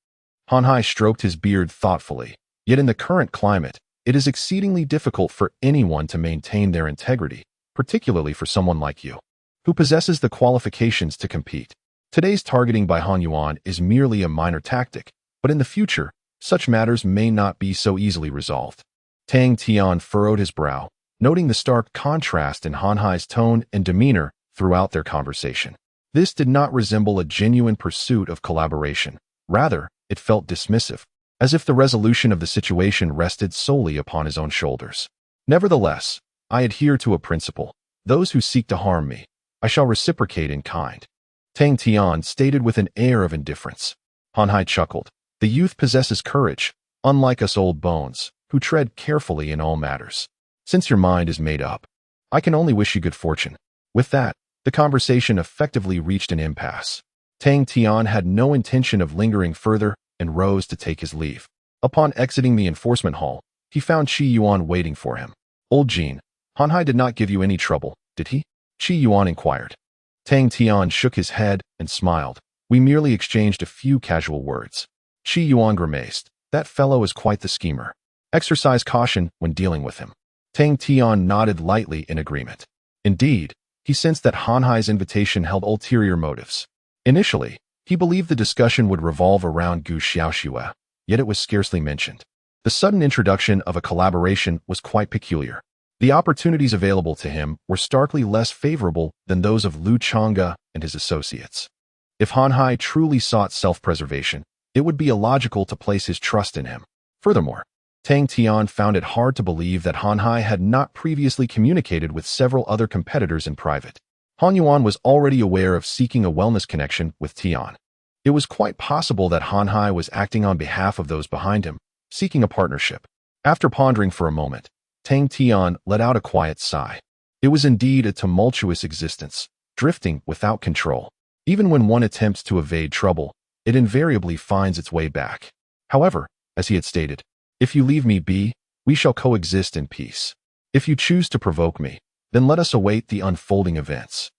Han Hai stroked his beard thoughtfully. Yet in the current climate, it is exceedingly difficult for anyone to maintain their integrity, particularly for someone like you, who possesses the qualifications to compete. Today's targeting by Han Yuan is merely a minor tactic, but in the future, such matters may not be so easily resolved. Tang Tian furrowed his brow, noting the stark contrast in Han Hai's tone and demeanor throughout their conversation. This did not resemble a genuine pursuit of collaboration. Rather, it felt dismissive, as if the resolution of the situation rested solely upon his own shoulders. Nevertheless, I adhere to a principle. Those who seek to harm me, I shall reciprocate in kind. Tang Tian stated with an air of indifference. Han Hai chuckled. The youth possesses courage, unlike us old bones, who tread carefully in all matters. Since your mind is made up, I can only wish you good fortune. With that, the conversation effectively reached an impasse. Tang Tian had no intention of lingering further and rose to take his leave. Upon exiting the enforcement hall, he found Qi Yuan waiting for him. Old Jean, Han Hai did not give you any trouble, did he? Qi Yuan inquired. Tang Tian shook his head and smiled. We merely exchanged a few casual words. Qi Yuan grimaced. That fellow is quite the schemer. Exercise caution when dealing with him. Tang Tian nodded lightly in agreement. Indeed, he sensed that Han Hai's invitation held ulterior motives. Initially, he believed the discussion would revolve around Gu Xiaoxue, yet it was scarcely mentioned. The sudden introduction of a collaboration was quite peculiar. The opportunities available to him were starkly less favorable than those of Lu Chonga and his associates. If Han Hai truly sought self-preservation, it would be illogical to place his trust in him. Furthermore, Tang Tian found it hard to believe that Han Hai had not previously communicated with several other competitors in private. Han Yuan was already aware of seeking a wellness connection with Tian. It was quite possible that Han Hai was acting on behalf of those behind him, seeking a partnership. After pondering for a moment, Tang Tian let out a quiet sigh. It was indeed a tumultuous existence, drifting without control. Even when one attempts to evade trouble, it invariably finds its way back. However, as he had stated, if you leave me be, we shall coexist in peace. If you choose to provoke me, then let us await the unfolding events.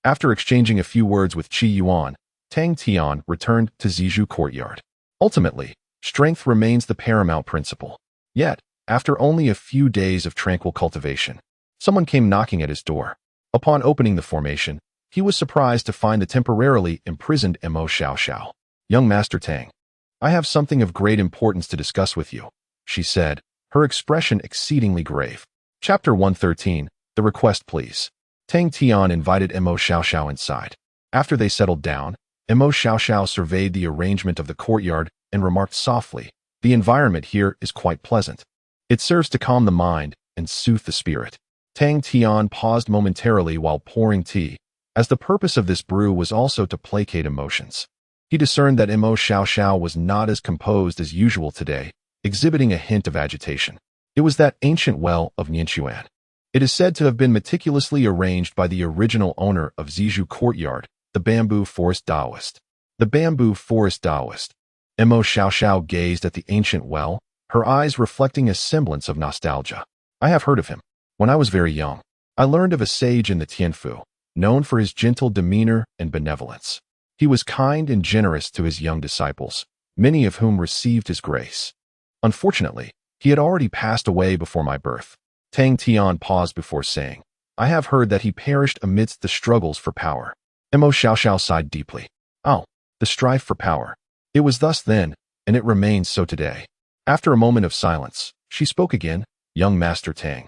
After exchanging a few words with Qi Yuan, Tang Tian returned to Zijou courtyard. Ultimately, strength remains the paramount principle. Yet, after only a few days of tranquil cultivation, someone came knocking at his door. Upon opening the formation, he was surprised to find the temporarily imprisoned Emo Shia Shao. Young Master Tang, I have something of great importance to discuss with you, she said, her expression exceedingly grave. Chapter 113, The Request Please. Tang Tian invited Emo Shia Shao inside. After they settled down, Emo Shia Shao surveyed the arrangement of the courtyard and remarked softly, the environment here is quite pleasant. It serves to calm the mind and soothe the spirit. Tang Tian paused momentarily while pouring tea, as the purpose of this brew was also to placate emotions. He discerned that Emo Shia Shao was not as composed as usual today, exhibiting a hint of agitation. It was that ancient well of Nianquan. It is said to have been meticulously arranged by the original owner of Zijou courtyard, the bamboo forest Taoist. The bamboo forest Taoist. Emo Shia Shao gazed at the ancient well, her eyes reflecting a semblance of nostalgia. I have heard of him. When I was very young, I learned of a sage in the Tianfu, known for his gentle demeanor and benevolence. He was kind and generous to his young disciples, many of whom received his grace. Unfortunately, he had already passed away before my birth. Tang Tian paused before saying, I have heard that he perished amidst the struggles for power. Emo Shia Shao sighed deeply. Oh, the strife for power. It was thus then, and it remains so today. After a moment of silence, she spoke again, Young Master Tang.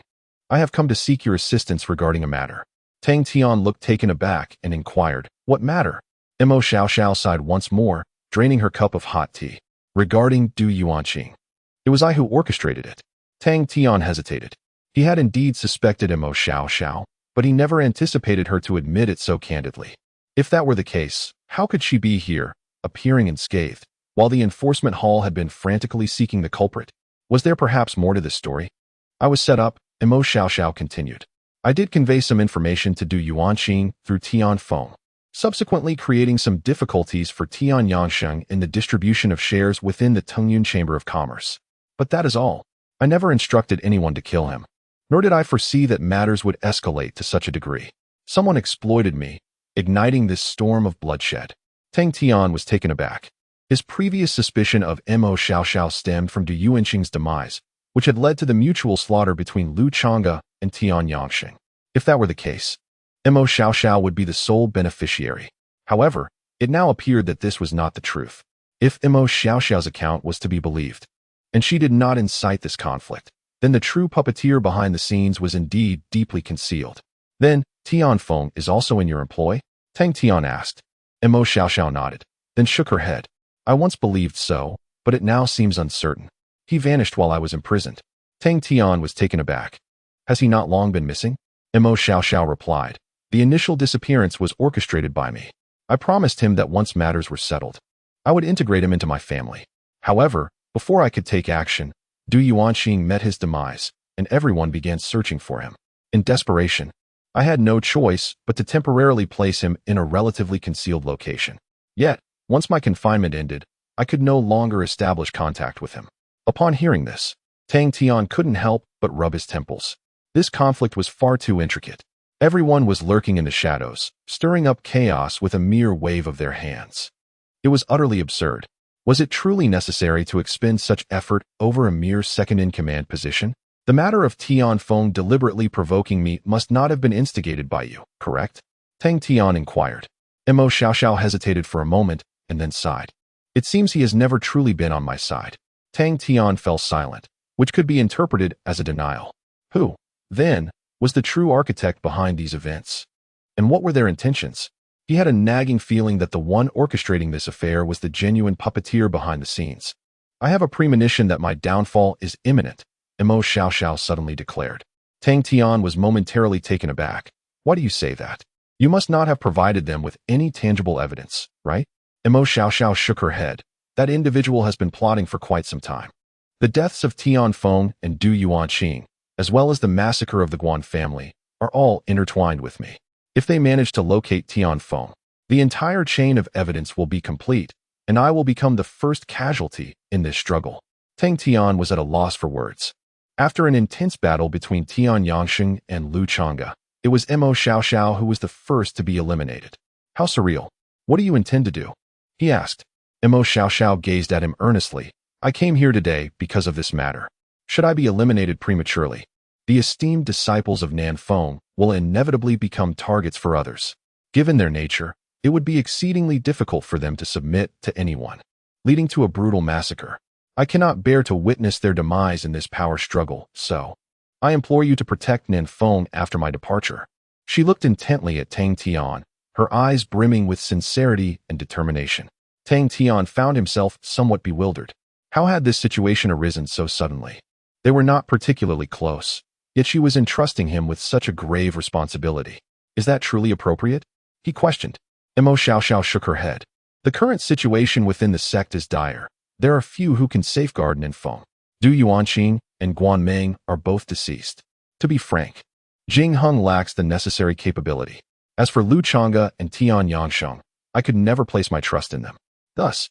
I have come to seek your assistance regarding a matter. Tang Tian looked taken aback and inquired, What matter? Emo Shia Shao sighed once more, draining her cup of hot tea. Regarding Du Yuanqing. It was I who orchestrated it. Tang Tian hesitated. He had indeed suspected Emo Shia Shao, but he never anticipated her to admit it so candidly. If that were the case, how could she be here, appearing unscathed, while the enforcement hall had been frantically seeking the culprit? Was there perhaps more to this story? I was set up, Emo Shia Shao continued. I did convey some information to Du Yuanqing through Tian Feng, subsequently creating some difficulties for Tian Yangsheng in the distribution of shares within the Tengyun Chamber of Commerce. But that is all. I never instructed anyone to kill him, nor did I foresee that matters would escalate to such a degree. Someone exploited me, igniting this storm of bloodshed. Tang Tian was taken aback. His previous suspicion of Emo Shia Shao stemmed from Du Yuanqing's demise, which had led to the mutual slaughter between Lu Chonga and Tian Yangsheng. If that were the case, Emo Shia Shao would be the sole beneficiary. However, It now appeared that this was not the truth. If Emo Shia Shao's account was to be believed, and she did not incite this conflict, then the true puppeteer behind the scenes was indeed deeply concealed. Then, Tian Feng is also in your employ? Tang Tian asked. Emo Shia Shao nodded, then shook her head. I once believed so, but it now seems uncertain. He vanished while I was imprisoned. Tang Tian was taken aback. Has he not long been missing? Emo Shia Shao replied. The initial disappearance was orchestrated by me. I promised him that once matters were settled, I would integrate him into my family. However, before I could take action, Du Yuanxing met his demise, and everyone began searching for him. In desperation, I had no choice but to temporarily place him in a relatively concealed location. Yet, once my confinement ended, I could no longer establish contact with him. Upon hearing this, Tang Tian couldn't help but rub his temples. This conflict was far too intricate. Everyone was lurking in the shadows, stirring up chaos with a mere wave of their hands. It was utterly absurd. Was it truly necessary to expend such effort over a mere second-in-command position? The matter of Tian Feng deliberately provoking me must not have been instigated by you, correct? Tang Tian inquired. Emo Shia Shao hesitated for a moment and then sighed. It seems he has never truly been on my side. Tang Tian fell silent, which could be interpreted as a denial. Who, then, was the true architect behind these events? And what were their intentions? He had a nagging feeling that the one orchestrating this affair was the genuine puppeteer behind the scenes. I have a premonition that my downfall is imminent, Emo Shia Shao suddenly declared. Tang Tian was momentarily taken aback. Why do you say that? You must not have provided them with any tangible evidence, right? Emo Shia Shao shook her head. That individual has been plotting for quite some time. The deaths of Tian Feng and Du Yuanxing, as well as the massacre of the Guan family, are all intertwined with me. If they manage to locate Tian Feng, the entire chain of evidence will be complete, and I will become the first casualty in this struggle. Tang Tian was at a loss for words. After an intense battle between Tian Yangsheng and Lu Chonga, it was Emo Shia Shao who was the first to be eliminated. How surreal. What do you intend to do? He asked. Emo Shia Shao gazed at him earnestly. I came here today because of this matter. Should I be eliminated prematurely, the esteemed disciples of Nan Feng will inevitably become targets for others. Given their nature, it would be exceedingly difficult for them to submit to anyone, leading to a brutal massacre. I cannot bear to witness their demise in this power struggle, so I implore you to protect Nan Feng after my departure. She looked intently at Tang Tian, her eyes brimming with sincerity and determination. Tang Tian found himself somewhat bewildered. How had this situation arisen so suddenly? They were not particularly close, yet she was entrusting him with such a grave responsibility. Is that truly appropriate? He questioned. Emo Shia Shao shook her head. The current situation within the sect is dire. There are few who can safeguard Nan Feng. Du Yuanxing and Guan Meng are both deceased. To be frank, Jing Heng lacks the necessary capability. As for Lu Chonga and Tian Yangsheng, I could never place my trust in them. Thus,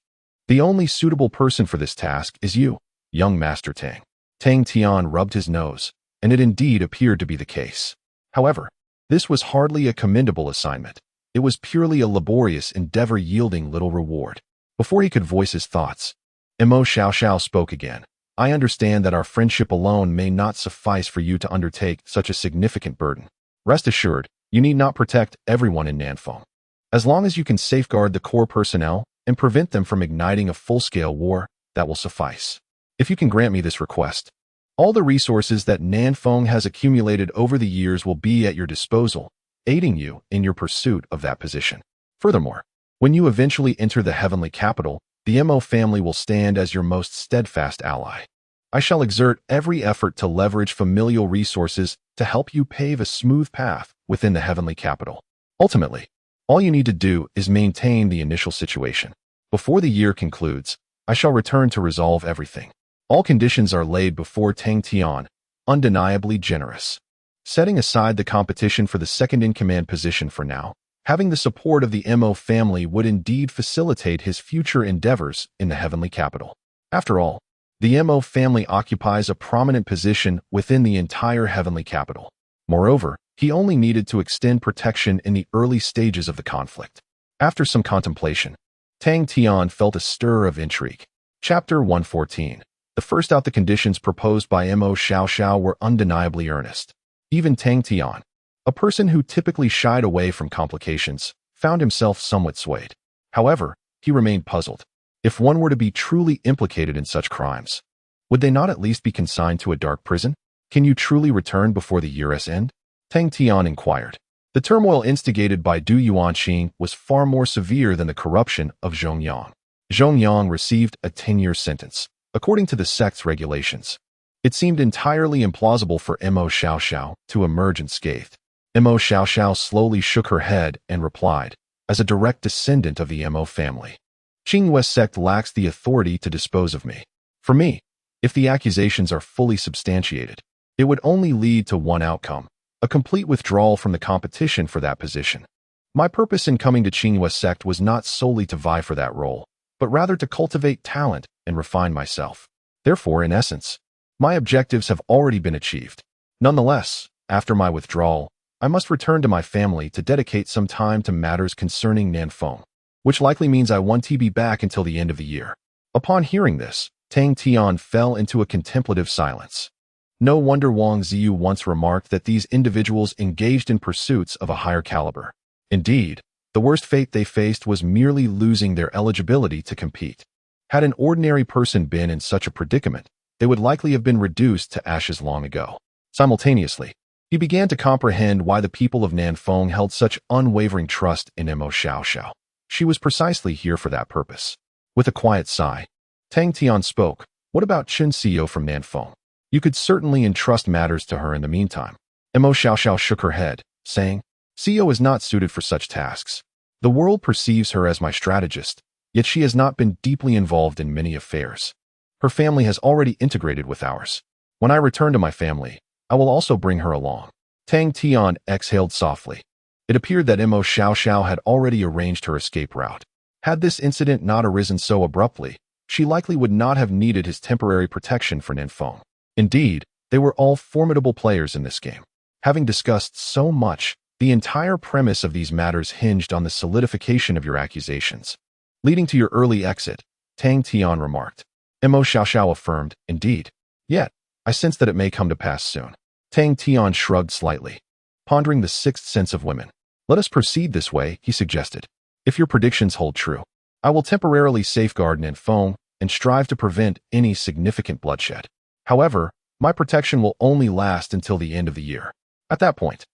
the only suitable person for this task is you, young Master Tang. Tang Tian rubbed his nose, and it indeed appeared to be the case. However, this was hardly a commendable assignment. It was purely a laborious endeavor yielding little reward. Before he could voice his thoughts, Emo Shia Shao spoke again. I understand that our friendship alone may not suffice for you to undertake such a significant burden. Rest assured, you need not protect everyone in Nan Feng. As long as you can safeguard the core personnel and prevent them from igniting a full-scale war, that will suffice. If you can grant me this request, all the resources that Nan Feng has accumulated over the years will be at your disposal, aiding you in your pursuit of that position. Furthermore, when you eventually enter the heavenly capital, the Emo family will stand as your most steadfast ally. I shall exert every effort to leverage familial resources to help you pave a smooth path within the heavenly capital. Ultimately, all you need to do is maintain the initial situation. Before the year concludes, I shall return to resolve everything. All conditions are laid before Tang Tian, undeniably generous. Setting aside the competition for the second-in-command position for now, having the support of the Emo family would indeed facilitate his future endeavors in the heavenly capital. After all, the Emo family occupies a prominent position within the entire heavenly capital. Moreover, he only needed to extend protection in the early stages of the conflict. After some contemplation, Tang Tian felt a stir of intrigue. Chapter 114. The first out, the conditions proposed by Emo Shia Shao were undeniably earnest. Even Tang Tian, a person who typically shied away from complications, found himself somewhat swayed. However, he remained puzzled. If one were to be truly implicated in such crimes, would they not at least be consigned to a dark prison? Can you truly return before the year's end? Tang Tian inquired. The turmoil instigated by Du Yuanqing was far more severe than the corruption of Zhongyang. Zhongyang received a 10-year sentence, according to the sect's regulations. It seemed entirely implausible for Emo Shia Shao to emerge unscathed. Emo Shia Shao slowly shook her head and replied, as a direct descendant of the Emo family, Qinghua's sect lacks the authority to dispose of me. For me, if the accusations are fully substantiated, it would only lead to one outcome, a complete withdrawal from the competition for that position. My purpose in coming to Qinghua's sect was not solely to vie for that role, but rather to cultivate talent and refine myself. Therefore, in essence, my objectives have already been achieved. Nonetheless, after my withdrawal, I must return to my family to dedicate some time to matters concerning Nanfeng, which likely means I won't be back until the end of the year. Upon hearing this, Tang Tian fell into a contemplative silence. No wonder Wang Ziyu once remarked that these individuals engaged in pursuits of a higher caliber. Indeed, the worst fate they faced was merely losing their eligibility to compete. Had an ordinary person been in such a predicament, they would likely have been reduced to ashes long ago. Simultaneously, he began to comprehend why the people of Nanfeng held such unwavering trust in Emo Shia Shao. She was precisely here for that purpose. With a quiet sigh, Tang Tian spoke. What about Chen Xiao from Nanfeng? You could certainly entrust matters to her in the meantime. Emo Shia Shao shook her head, saying, Xiao is not suited for such tasks. The world perceives her as my strategist, yet she has not been deeply involved in many affairs. Her family has already integrated with ours. When I return to my family, I will also bring her along. Tang Tian exhaled softly. It appeared that Emo Shia Shao had already arranged her escape route. Had this incident not arisen so abruptly, she likely would not have needed his temporary protection for Nanfeng. Indeed, they were all formidable players in this game. Having discussed so much, the entire premise of these matters hinged on the solidification of your accusations. Leading to your early exit, Tang Tian remarked. Emo Shia Shao affirmed, indeed. Yet, I sense that it may come to pass soon. Tang Tian shrugged slightly, pondering the sixth sense of women. Let us proceed this way, he suggested. If your predictions hold true, I will temporarily safeguard Nanfeng and strive to prevent any significant bloodshed. However, my protection will only last until the end of the year. At that point,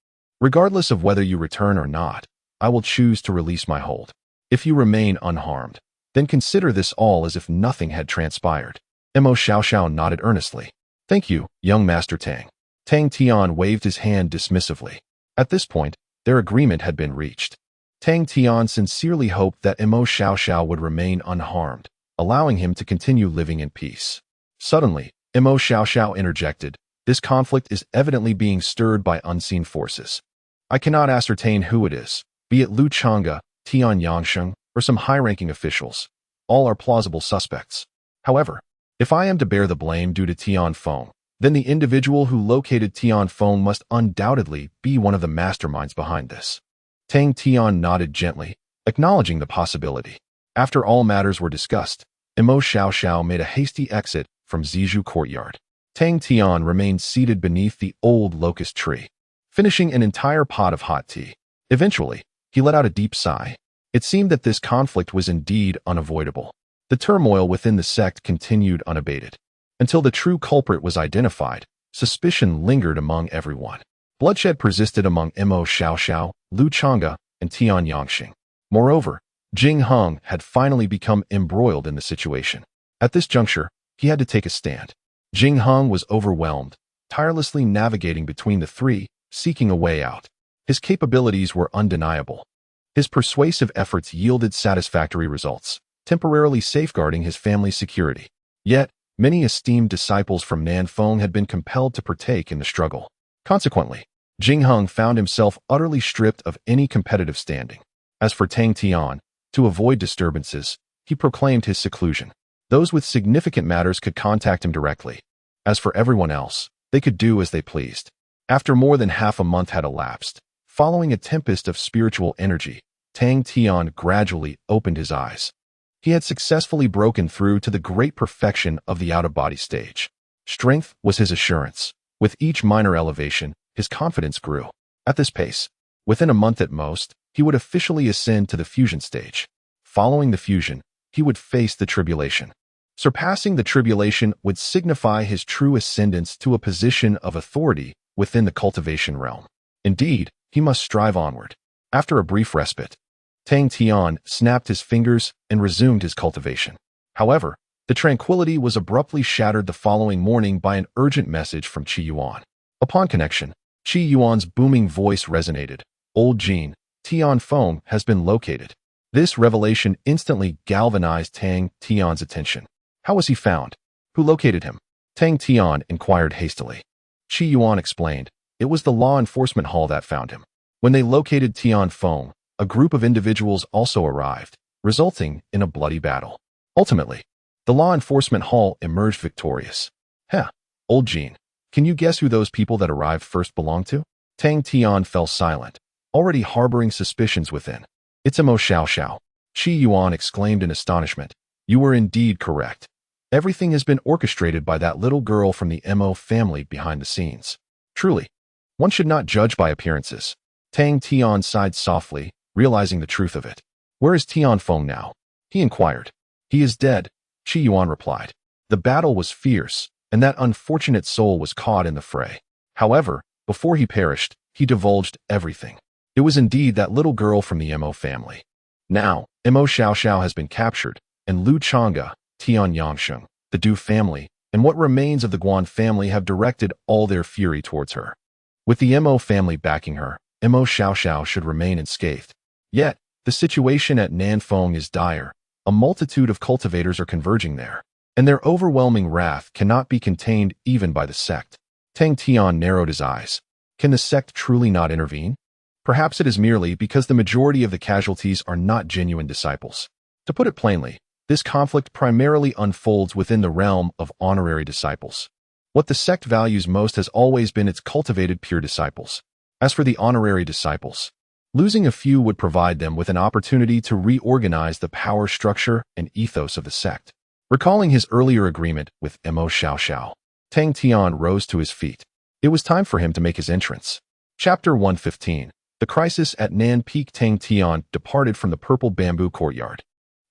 regardless of whether you return or not, I will choose to release my hold. If you remain unharmed, then consider this all as if nothing had transpired. Emo Shia Shao nodded earnestly. Thank you, young Master Tang. Tang Tian waved his hand dismissively. At this point, their agreement had been reached. Tang Tian sincerely hoped that Emo Shia Shao would remain unharmed, allowing him to continue living in peace. Suddenly, Emo Shia Shao interjected. This conflict is evidently being stirred by unseen forces. I cannot ascertain who it is, be it Lu Chonga, Tian Yangsheng, or some high-ranking officials. All are plausible suspects. However, if I am to bear the blame due to Tianfeng, then the individual who located Tianfeng must undoubtedly be one of the masterminds behind this. Tang Tian nodded gently, acknowledging the possibility. After all matters were discussed, Emo Shia Shao made a hasty exit from Zizhu courtyard. Tang Tian remained seated beneath the old locust tree, finishing an entire pot of hot tea. Eventually, he let out a deep sigh. It seemed that this conflict was indeed unavoidable. The turmoil within the sect continued unabated. Until the true culprit was identified, suspicion lingered among everyone. Bloodshed persisted among Emo Shia Shao, Lu Chonga, and Tian Yangsheng. Moreover, Jing Heng had finally become embroiled in the situation. At this juncture, he had to take a stand. Jing Heng was overwhelmed, tirelessly navigating between the three, seeking a way out. His capabilities were undeniable. His persuasive efforts yielded satisfactory results, temporarily safeguarding his family's security. Yet, many esteemed disciples from Nanfeng had been compelled to partake in the struggle. Consequently, Jing Heng found himself utterly stripped of any competitive standing. As for Tang Tian, to avoid disturbances, he proclaimed his seclusion. Those with significant matters could contact him directly. As for everyone else, they could do as they pleased. After more than half a month had elapsed, following a tempest of spiritual energy, Tang Tian gradually opened his eyes. He had successfully broken through to the great perfection of the out-of-body stage. Strength was his assurance. With each minor elevation, his confidence grew. At this pace, within a month at most, he would officially ascend to the fusion stage. Following the fusion, he would face the tribulation. Surpassing the tribulation would signify his true ascendance to a position of authority within the cultivation realm. Indeed, he must strive onward. After a brief respite, Tang Tian snapped his fingers and resumed his cultivation. However, the tranquility was abruptly shattered the following morning by an urgent message from Qi Yuan. Upon connection, Qi Yuan's booming voice resonated. Old Jin, Tian Feng has been located. This revelation instantly galvanized Tang Tian's attention. How was he found? Who located him? Tang Tian inquired hastily. Qi Yuan explained. It was the law enforcement hall that found him. When they located Tian Feng, a group of individuals also arrived, resulting in a bloody battle. Ultimately, the law enforcement hall emerged victorious. Old Jin, can you guess who those people that arrived first belonged to? Tang Tian fell silent, already harboring suspicions within. It's Emo Shia Shao. Qi Yuan exclaimed in astonishment. You were indeed correct. Everything has been orchestrated by that little girl from the Emo family behind the scenes. Truly, one should not judge by appearances. Tang Tian sighed softly, realizing the truth of it. Where is Tian Feng now? He inquired. He is dead, Qi Yuan replied. The battle was fierce, and that unfortunate soul was caught in the fray. However, before he perished, he divulged everything. It was indeed that little girl from the Emo family. Now, Emo Shia Shao has been captured, and Lu Chonga, Tian Yangsheng, the Du family, and what remains of the Guan family have directed all their fury towards her. With the Emo family backing her, Emo Shia Shao should remain unscathed. Yet, the situation at Nanfeng is dire. A multitude of cultivators are converging there, and their overwhelming wrath cannot be contained even by the sect. Tang Tian narrowed his eyes. Can the sect truly not intervene? Perhaps it is merely because the majority of the casualties are not genuine disciples. To put it plainly, this conflict primarily unfolds within the realm of honorary disciples. What the sect values most has always been its cultivated pure disciples. As for the honorary disciples, losing a few would provide them with an opportunity to reorganize the power structure and ethos of the sect. Recalling his earlier agreement with Emo Shia Shao, Tang Tian rose to his feet. It was time for him to make his entrance. Chapter 115. The crisis at Nan Peak. Tang Tian departed from the purple bamboo courtyard,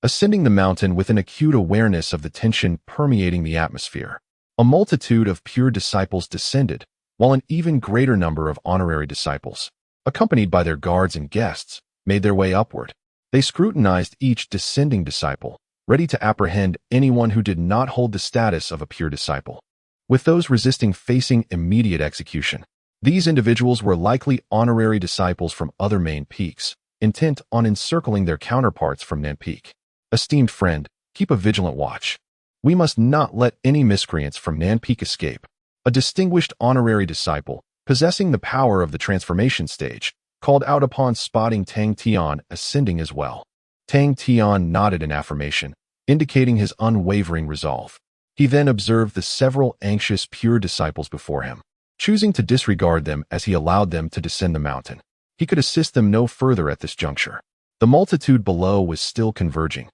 ascending the mountain with an acute awareness of the tension permeating the atmosphere. A multitude of pure disciples descended, while an even greater number of honorary disciples, accompanied by their guards and guests, made their way upward. They scrutinized each descending disciple, ready to apprehend anyone who did not hold the status of a pure disciple. With those resisting facing immediate execution, these individuals were likely honorary disciples from other main peaks, intent on encircling their counterparts from Nan Peak. Esteemed friend, keep a vigilant watch. We must not let any miscreants from Nan Peak escape. A distinguished honorary disciple, possessing the power of the transformation stage, called out upon spotting Tang Tian ascending as well. Tang Tian nodded in affirmation, indicating his unwavering resolve. He then observed the several anxious pure disciples before him, choosing to disregard them as he allowed them to descend the mountain. He could assist them no further at this juncture. The multitude below was still converging,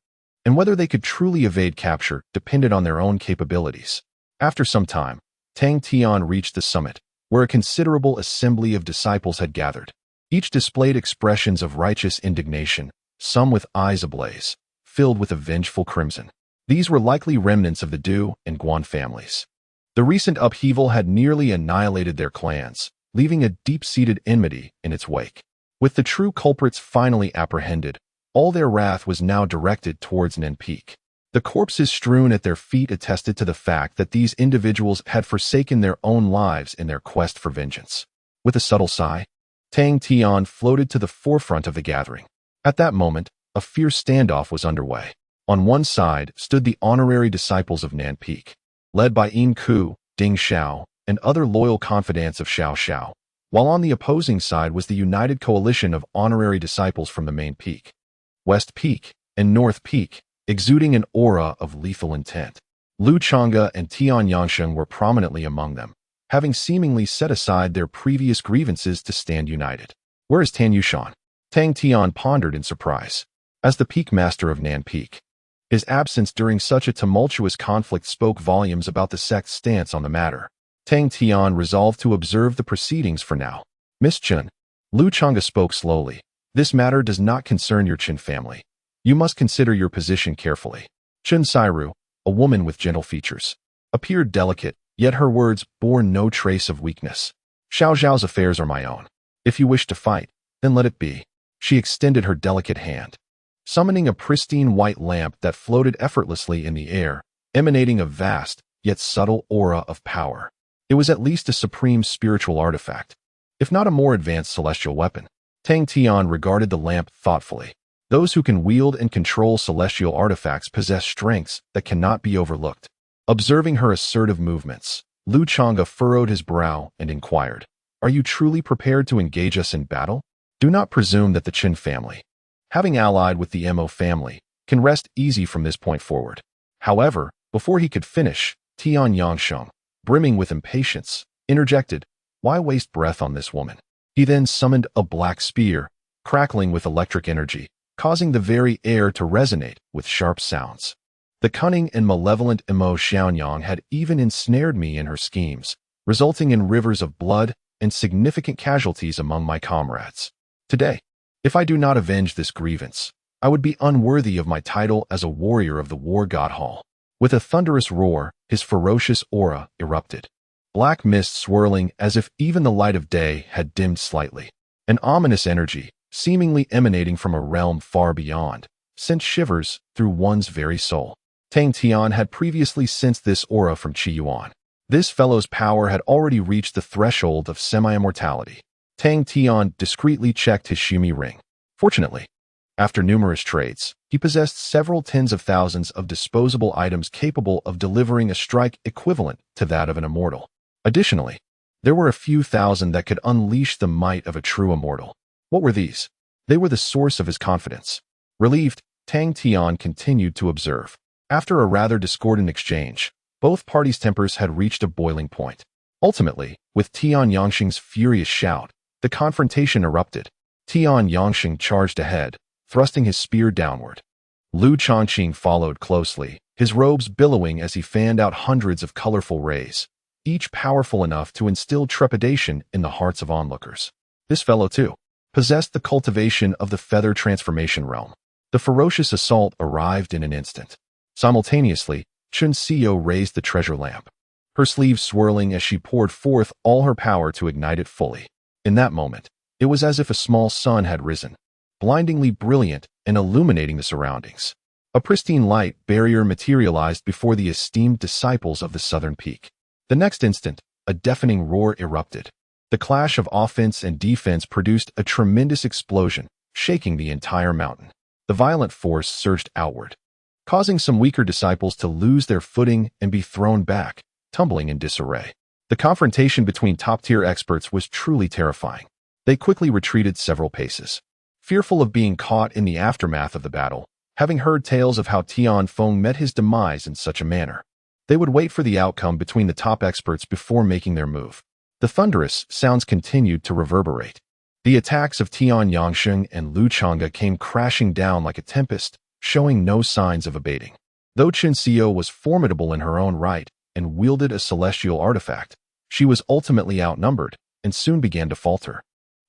and whether they could truly evade capture depended on their own capabilities. After some time, Tang Tian reached the summit, where a considerable assembly of disciples had gathered. Each displayed expressions of righteous indignation, some with eyes ablaze, filled with a vengeful crimson. These were likely remnants of the Du and Guan families. The recent upheaval had nearly annihilated their clans, leaving a deep-seated enmity in its wake. With the true culprits finally apprehended, all their wrath was now directed towards Nan Peak. The corpses strewn at their feet attested to the fact that these individuals had forsaken their own lives in their quest for vengeance. With a subtle sigh, Tang Tian floated to the forefront of the gathering. At that moment, a fierce standoff was underway. On one side stood the honorary disciples of Nan Peak, led by Yin Ku, Ding Xiao, and other loyal confidants of Xiao Xiao, while on the opposing side was the united coalition of honorary disciples from the main peak, West Peak, and North Peak, exuding an aura of lethal intent. Lu Chonga and Tian Yangsheng were prominently among them, having seemingly set aside their previous grievances to stand united. Where is Tan Yushan? Tang Tian pondered in surprise. As the peak master of Nan Peak, his absence during such a tumultuous conflict spoke volumes about the sect's stance on the matter. Tang Tian resolved to observe the proceedings for now. Miss Chen, Lu Chonga spoke slowly. This matter does not concern your Chen family. You must consider your position carefully. Chun Sairu, a woman with gentle features, appeared delicate, yet her words bore no trace of weakness. Xiao Zhao's affairs are my own. If you wish to fight, then let it be. She extended her delicate hand, summoning a pristine white lamp that floated effortlessly in the air, emanating a vast, yet subtle aura of power. It was at least a supreme spiritual artifact, if not a more advanced celestial weapon. Tang Tian regarded the lamp thoughtfully. Those who can wield and control celestial artifacts possess strengths that cannot be overlooked. Observing her assertive movements, Chonga furrowed his brow and inquired, "Are you truly prepared to engage us in battle? Do not presume that the Qin family, having allied with the Emo family, can rest easy from this point forward." However, before he could finish, Tian Yangsheng, brimming with impatience, interjected, "Why waste breath on this woman?" He then summoned a black spear, crackling with electric energy, causing the very air to resonate with sharp sounds. The cunning and malevolent Emo Shia Shao had even ensnared me in her schemes, resulting in rivers of blood and significant casualties among my comrades. Today, if I do not avenge this grievance, I would be unworthy of my title as a warrior of the War God Hall. With a thunderous roar, his ferocious aura erupted. Black mist swirling as if even the light of day had dimmed slightly. An ominous energy, seemingly emanating from a realm far beyond, sent shivers through one's very soul. Tang Tian had previously sensed this aura from Qi Yuan. This fellow's power had already reached the threshold of semi-immortality. Tang Tian discreetly checked his shimi ring. Fortunately, after numerous trades, he possessed several tens of thousands of disposable items capable of delivering a strike equivalent to that of an immortal. Additionally, there were a few thousand that could unleash the might of a true immortal. What were these? They were the source of his confidence. Relieved, Tang Tian continued to observe. After a rather discordant exchange, both parties' tempers had reached a boiling point. Ultimately, with Tian Yangsheng's furious shout, the confrontation erupted. Tian Yangsheng charged ahead, thrusting his spear downward. Lu Chongqing followed closely, his robes billowing as he fanned out hundreds of colorful rays, each powerful enough to instill trepidation in the hearts of onlookers. This fellow, too, possessed the cultivation of the feather transformation realm. The ferocious assault arrived in an instant. Simultaneously, Chun Xiao raised the treasure lamp, her sleeves swirling as she poured forth all her power to ignite it fully. In that moment, it was as if a small sun had risen, blindingly brilliant and illuminating the surroundings. A pristine light barrier materialized before the esteemed disciples of the southern peak. The next instant, a deafening roar erupted. The clash of offense and defense produced a tremendous explosion, shaking the entire mountain. The violent force surged outward, causing some weaker disciples to lose their footing and be thrown back, tumbling in disarray. The confrontation between top-tier experts was truly terrifying. They quickly retreated several paces, fearful of being caught in the aftermath of the battle, having heard tales of how Tian Feng met his demise in such a manner. They would wait for the outcome between the top experts before making their move. The thunderous sounds continued to reverberate. The attacks of Tian Yangsheng and Lu Chonga came crashing down like a tempest, showing no signs of abating. Though Chun Xiao was formidable in her own right and wielded a celestial artifact, she was ultimately outnumbered and soon began to falter,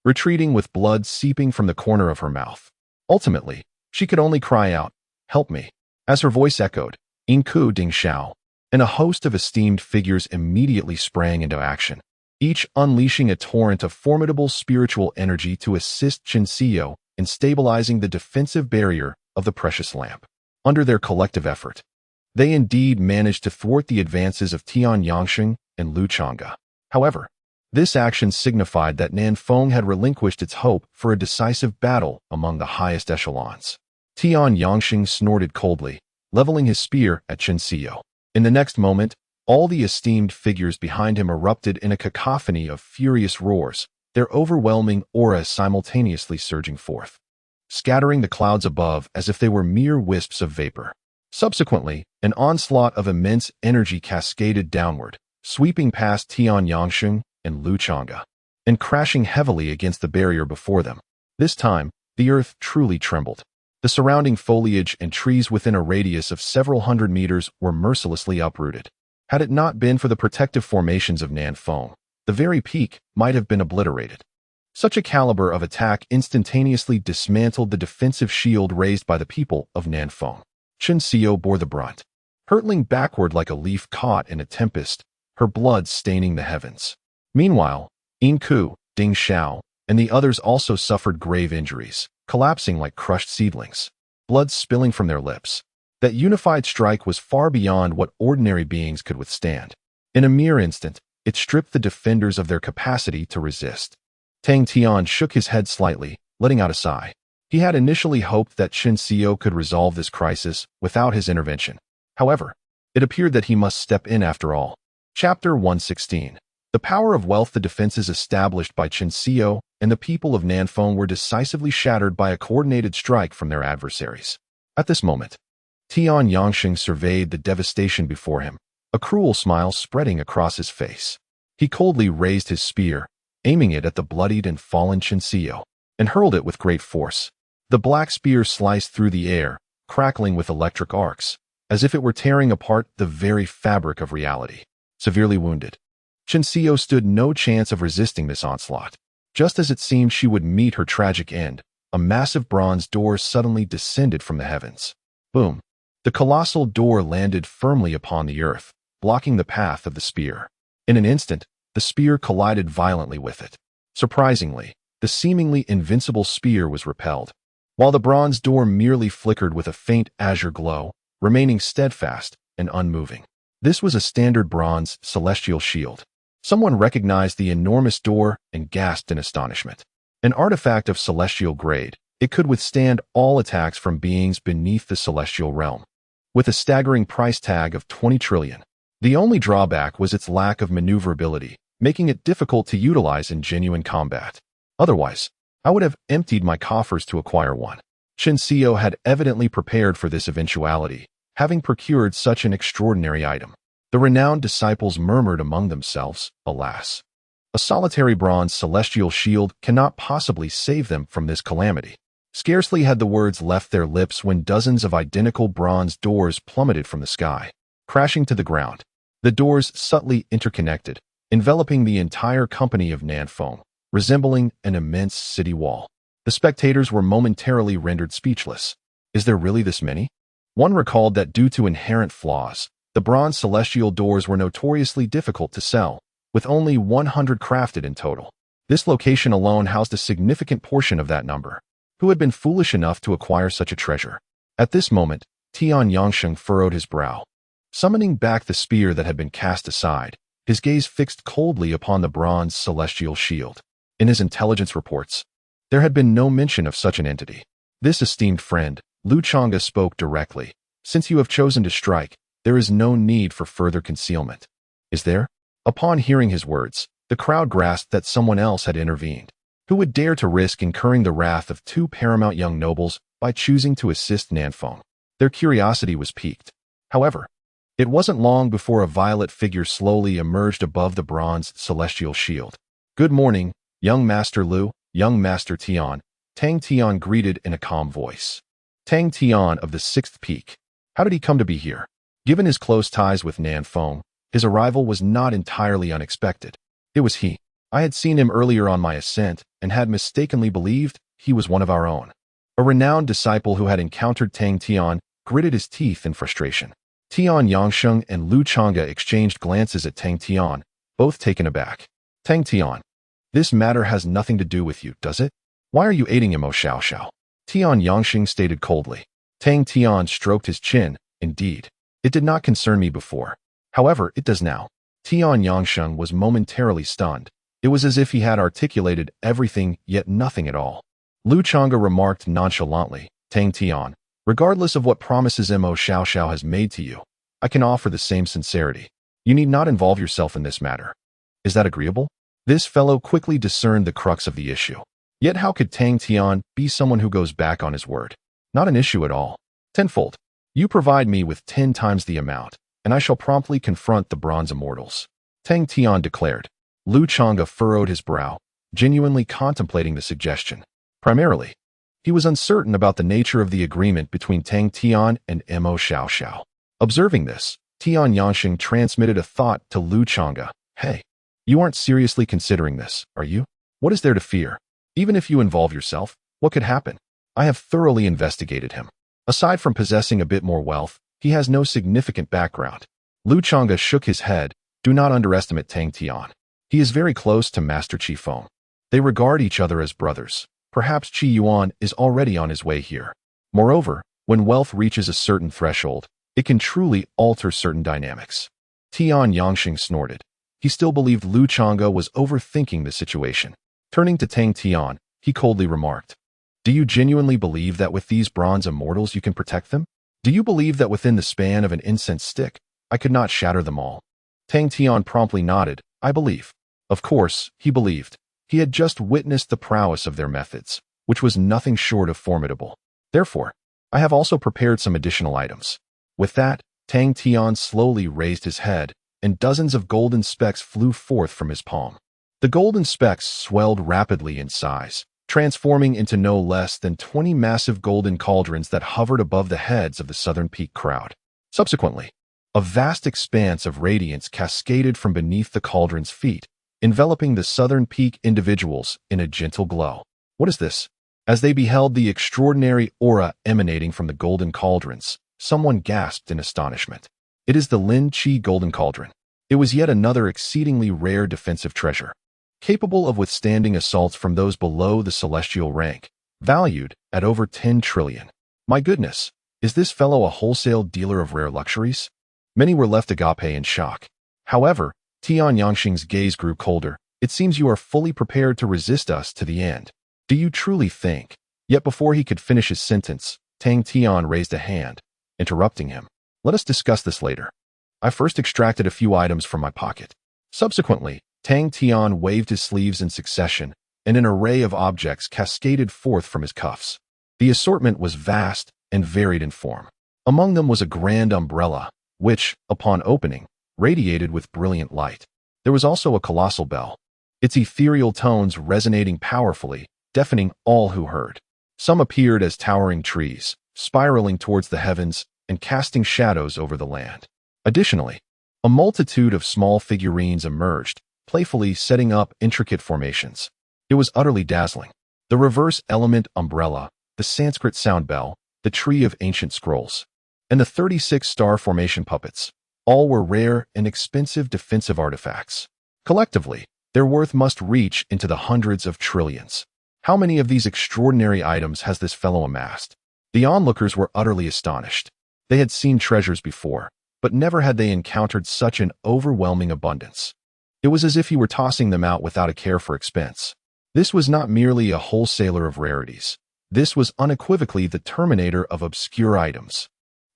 retreating with blood seeping from the corner of her mouth. Ultimately, she could only cry out, "Help me," as her voice echoed, "Inku Ding Shao," and a host of esteemed figures immediately sprang into action, each unleashing a torrent of formidable spiritual energy to assist Chun Xiao in stabilizing the defensive barrier of the precious lamp. Under their collective effort, they indeed managed to thwart the advances of Tian Yangsheng and Lu Chonga. However, this action signified that Nanfeng had relinquished its hope for a decisive battle among the highest echelons. Tian Yangsheng snorted coldly, leveling his spear at Chun Xiao. In the next moment, all the esteemed figures behind him erupted in a cacophony of furious roars, their overwhelming aura simultaneously surging forth, scattering the clouds above as if they were mere wisps of vapor. Subsequently, an onslaught of immense energy cascaded downward, sweeping past Tian Yangsheng and Lu Chonga, and crashing heavily against the barrier before them. This time, the earth truly trembled. The surrounding foliage and trees within a radius of several hundred meters were mercilessly uprooted. Had it not been for the protective formations of Nanfeng, the very peak might have been obliterated. Such a caliber of attack instantaneously dismantled the defensive shield raised by the people of Nanfeng. Xiangz bore the brunt, hurtling backward like a leaf caught in a tempest, her blood staining the heavens. Meanwhile, Ku, Ding Xiao, and the others also suffered grave injuries, collapsing like crushed seedlings, blood spilling from their lips. That unified strike was far beyond what ordinary beings could withstand. In a mere instant, it stripped the defenders of their capacity to resist. Tang Tian shook his head slightly, letting out a sigh. He had initially hoped that Xiangz could resolve this crisis without his intervention. However, it appeared that he must step in after all. Chapter 116. The power of wealth. The defenses established by Xiangz and the people of Nanfeng were decisively shattered by a coordinated strike from their adversaries. At this moment, Tian Yangsheng surveyed the devastation before him, a cruel smile spreading across his face. He coldly raised his spear, aiming it at the bloodied and fallen Xiangz, and hurled it with great force. The black spear sliced through the air, crackling with electric arcs, as if it were tearing apart the very fabric of reality. Severely wounded, Xiangz stood no chance of resisting this onslaught. Just as it seemed she would meet her tragic end, a massive bronze door suddenly descended from the heavens. Boom! The colossal door landed firmly upon the earth, blocking the path of the spear. In an instant, the spear collided violently with it. Surprisingly, the seemingly invincible spear was repelled, while the bronze door merely flickered with a faint azure glow, remaining steadfast and unmoving. This was a standard bronze celestial shield. Someone recognized the enormous door and gasped in astonishment. An artifact of celestial grade, it could withstand all attacks from beings beneath the celestial realm. With a staggering price tag of 20 trillion. The only drawback was its lack of maneuverability, making it difficult to utilize in genuine combat. Otherwise, I would have emptied my coffers to acquire one. Xiangz had evidently prepared for this eventuality, having procured such an extraordinary item. The renowned disciples murmured among themselves, alas. A solitary bronze celestial shield cannot possibly save them from this calamity. Scarcely had the words left their lips when dozens of identical bronze doors plummeted from the sky, crashing to the ground. The doors subtly interconnected, enveloping the entire company of Nanfeng, resembling an immense city wall. The spectators were momentarily rendered speechless. Is there really this many? One recalled that due to inherent flaws, the bronze celestial doors were notoriously difficult to sell, with only 100 crafted in total. This location alone housed a significant portion of that number. Who had been foolish enough to acquire such a treasure? At this moment, Tian Yangsheng furrowed his brow. Summoning back the spear that had been cast aside, his gaze fixed coldly upon the bronze celestial shield. In his intelligence reports, there had been no mention of such an entity. This esteemed friend, Chonga spoke directly. Since you have chosen to strike, there is no need for further concealment. Is there? Upon hearing his words, the crowd grasped that someone else had intervened. Who would dare to risk incurring the wrath of two paramount young nobles by choosing to assist Nanfeng? Their curiosity was piqued. However, it wasn't long before a violet figure slowly emerged above the bronze celestial shield. Good morning, young Master Lu, young Master Tian, Tang Tian greeted in a calm voice. Tang Tian of the Sixth Peak. How did he come to be here? Given his close ties with Nanfeng, his arrival was not entirely unexpected. It was he. I had seen him earlier on my ascent and had mistakenly believed he was one of our own. A renowned disciple who had encountered Tang Tian gritted his teeth in frustration. Tian Yangsheng and Chonga exchanged glances at Tang Tian, both taken aback. Tang Tian, this matter has nothing to do with you, does it? Why are you aiding Emo Shia Shao? Tian Yangsheng stated coldly. Tang Tian stroked his chin. Indeed, it did not concern me before. However, it does now. Tian Yangsheng was momentarily stunned. It was as if he had articulated everything yet nothing at all. Chonga remarked nonchalantly, Tang Tian, regardless of what promises Emo Shia Shao has made to you, I can offer the same sincerity. You need not involve yourself in this matter. Is that agreeable? This fellow quickly discerned the crux of the issue. Yet how could Tang Tian be someone who goes back on his word? Not an issue at all. Tenfold. You provide me with 10 times the amount, and I shall promptly confront the bronze immortals. Tang Tian declared. Chonga furrowed his brow, genuinely contemplating the suggestion. Primarily, he was uncertain about the nature of the agreement between Tang Tian and Emo Shia Shao. Observing this, Tian Yangsheng transmitted a thought to Chonga. Hey, you aren't seriously considering this, are you? What is there to fear? Even if you involve yourself, what could happen? I have thoroughly investigated him. Aside from possessing a bit more wealth, he has no significant background. Chonga shook his head. Do not underestimate Tang Tian. He is very close to Master Qi Feng. They regard each other as brothers. Perhaps Qi Yuan is already on his way here. Moreover, when wealth reaches a certain threshold, it can truly alter certain dynamics. Tian Yangxing snorted. He still believed Chonga was overthinking the situation. Turning to Tang Tian, he coldly remarked, "Do you genuinely believe that with these bronze immortals you can protect them? Do you believe that within the span of an incense stick, I could not shatter them all?" Tang Tian promptly nodded. "I believe." Of course, he believed. He had just witnessed the prowess of their methods, which was nothing short of formidable. Therefore, I have also prepared some additional items. With that, Tang Tian slowly raised his head, and dozens of golden specks flew forth from his palm. The golden specks swelled rapidly in size, transforming into no less than 20 massive golden cauldrons that hovered above the heads of the Southern Peak crowd. Subsequently, a vast expanse of radiance cascaded from beneath the cauldron's feet, enveloping the Southern Peak individuals in a gentle glow. What is this? As they beheld the extraordinary aura emanating from the golden cauldrons, someone gasped in astonishment. It is the Lin Qi Golden Cauldron. It was yet another exceedingly rare defensive treasure, capable of withstanding assaults from those below the celestial rank, valued at over 10 trillion. My goodness, is this fellow a wholesale dealer of rare luxuries? Many were left agape in shock. However, Tian Yangxing's gaze grew colder. It seems you are fully prepared to resist us to the end. Do you truly think? Yet before he could finish his sentence, Tang Tian raised a hand, interrupting him. Let us discuss this later. I first extracted a few items from my pocket. Subsequently, Tang Tian waved his sleeves in succession, and an array of objects cascaded forth from his cuffs. The assortment was vast and varied in form. Among them was a grand umbrella, which, upon opening, radiated with brilliant light. There was also a colossal bell, its ethereal tones resonating powerfully, deafening all who heard. Some appeared as towering trees, spiraling towards the heavens and casting shadows over the land. Additionally, a multitude of small figurines emerged, playfully setting up intricate formations. It was utterly dazzling. The reverse element umbrella, the Sanskrit sound bell, the tree of ancient scrolls, and the 36-star formation puppets, all were rare and expensive defensive artifacts. Collectively, their worth must reach into the hundreds of trillions. How many of these extraordinary items has this fellow amassed? The onlookers were utterly astonished. They had seen treasures before, but never had they encountered such an overwhelming abundance. It was as if he were tossing them out without a care for expense. This was not merely a wholesaler of rarities. This was unequivocally the terminator of obscure items.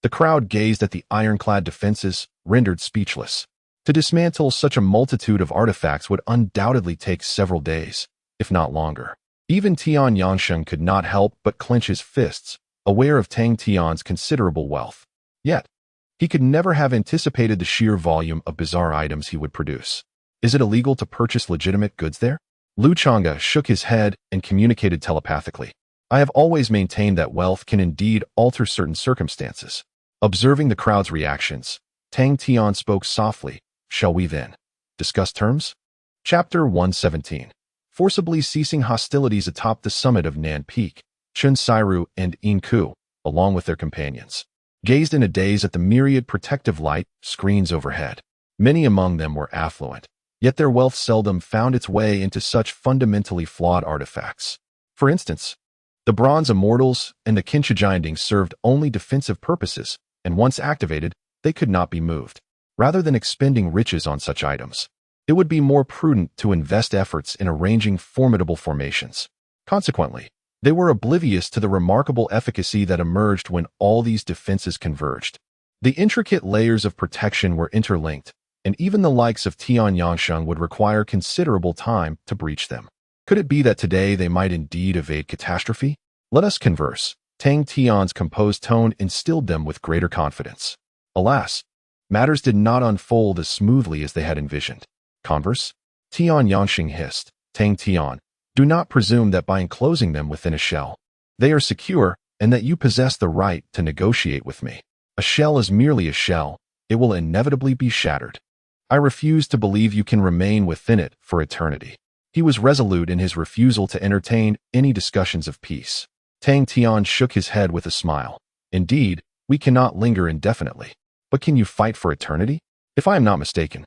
The crowd gazed at the ironclad defenses, rendered speechless. To dismantle such a multitude of artifacts would undoubtedly take several days, if not longer. Even Tian Yangxing could not help but clench his fists, aware of Tang Tian's considerable wealth. Yet, he could never have anticipated the sheer volume of bizarre items he would produce. Is it illegal to purchase legitimate goods there? Chonga shook his head and communicated telepathically. I have always maintained that wealth can indeed alter certain circumstances. Observing the crowd's reactions, Tang Tian spoke softly. Shall we then discuss terms? Chapter 117. Forcibly ceasing hostilities atop the summit of Nan Peak, Chun Sairu and In Ku, along with their companions, gazed in a daze at the myriad protective light screens overhead. Many among them were affluent, yet their wealth seldom found its way into such fundamentally flawed artifacts. For instance, the bronze immortals and the Kinshijinding served only defensive purposes, and once activated, they could not be moved. Rather than expending riches on such items, it would be more prudent to invest efforts in arranging formidable formations. Consequently, they were oblivious to the remarkable efficacy that emerged when all these defenses converged. The intricate layers of protection were interlinked, and even the likes of Tian Yangxing would require considerable time to breach them. Could it be that today they might indeed evade catastrophe? Let us converse. Tang Tian's composed tone instilled them with greater confidence. Alas, matters did not unfold as smoothly as they had envisioned. Converse? Tian Yangxing hissed. Tang Tian, do not presume that by enclosing them within a shell, they are secure and that you possess the right to negotiate with me. A shell is merely a shell. It will inevitably be shattered. I refuse to believe you can remain within it for eternity. He was resolute in his refusal to entertain any discussions of peace. Tang Tian shook his head with a smile. Indeed, we cannot linger indefinitely. But can you fight for eternity? If I am not mistaken,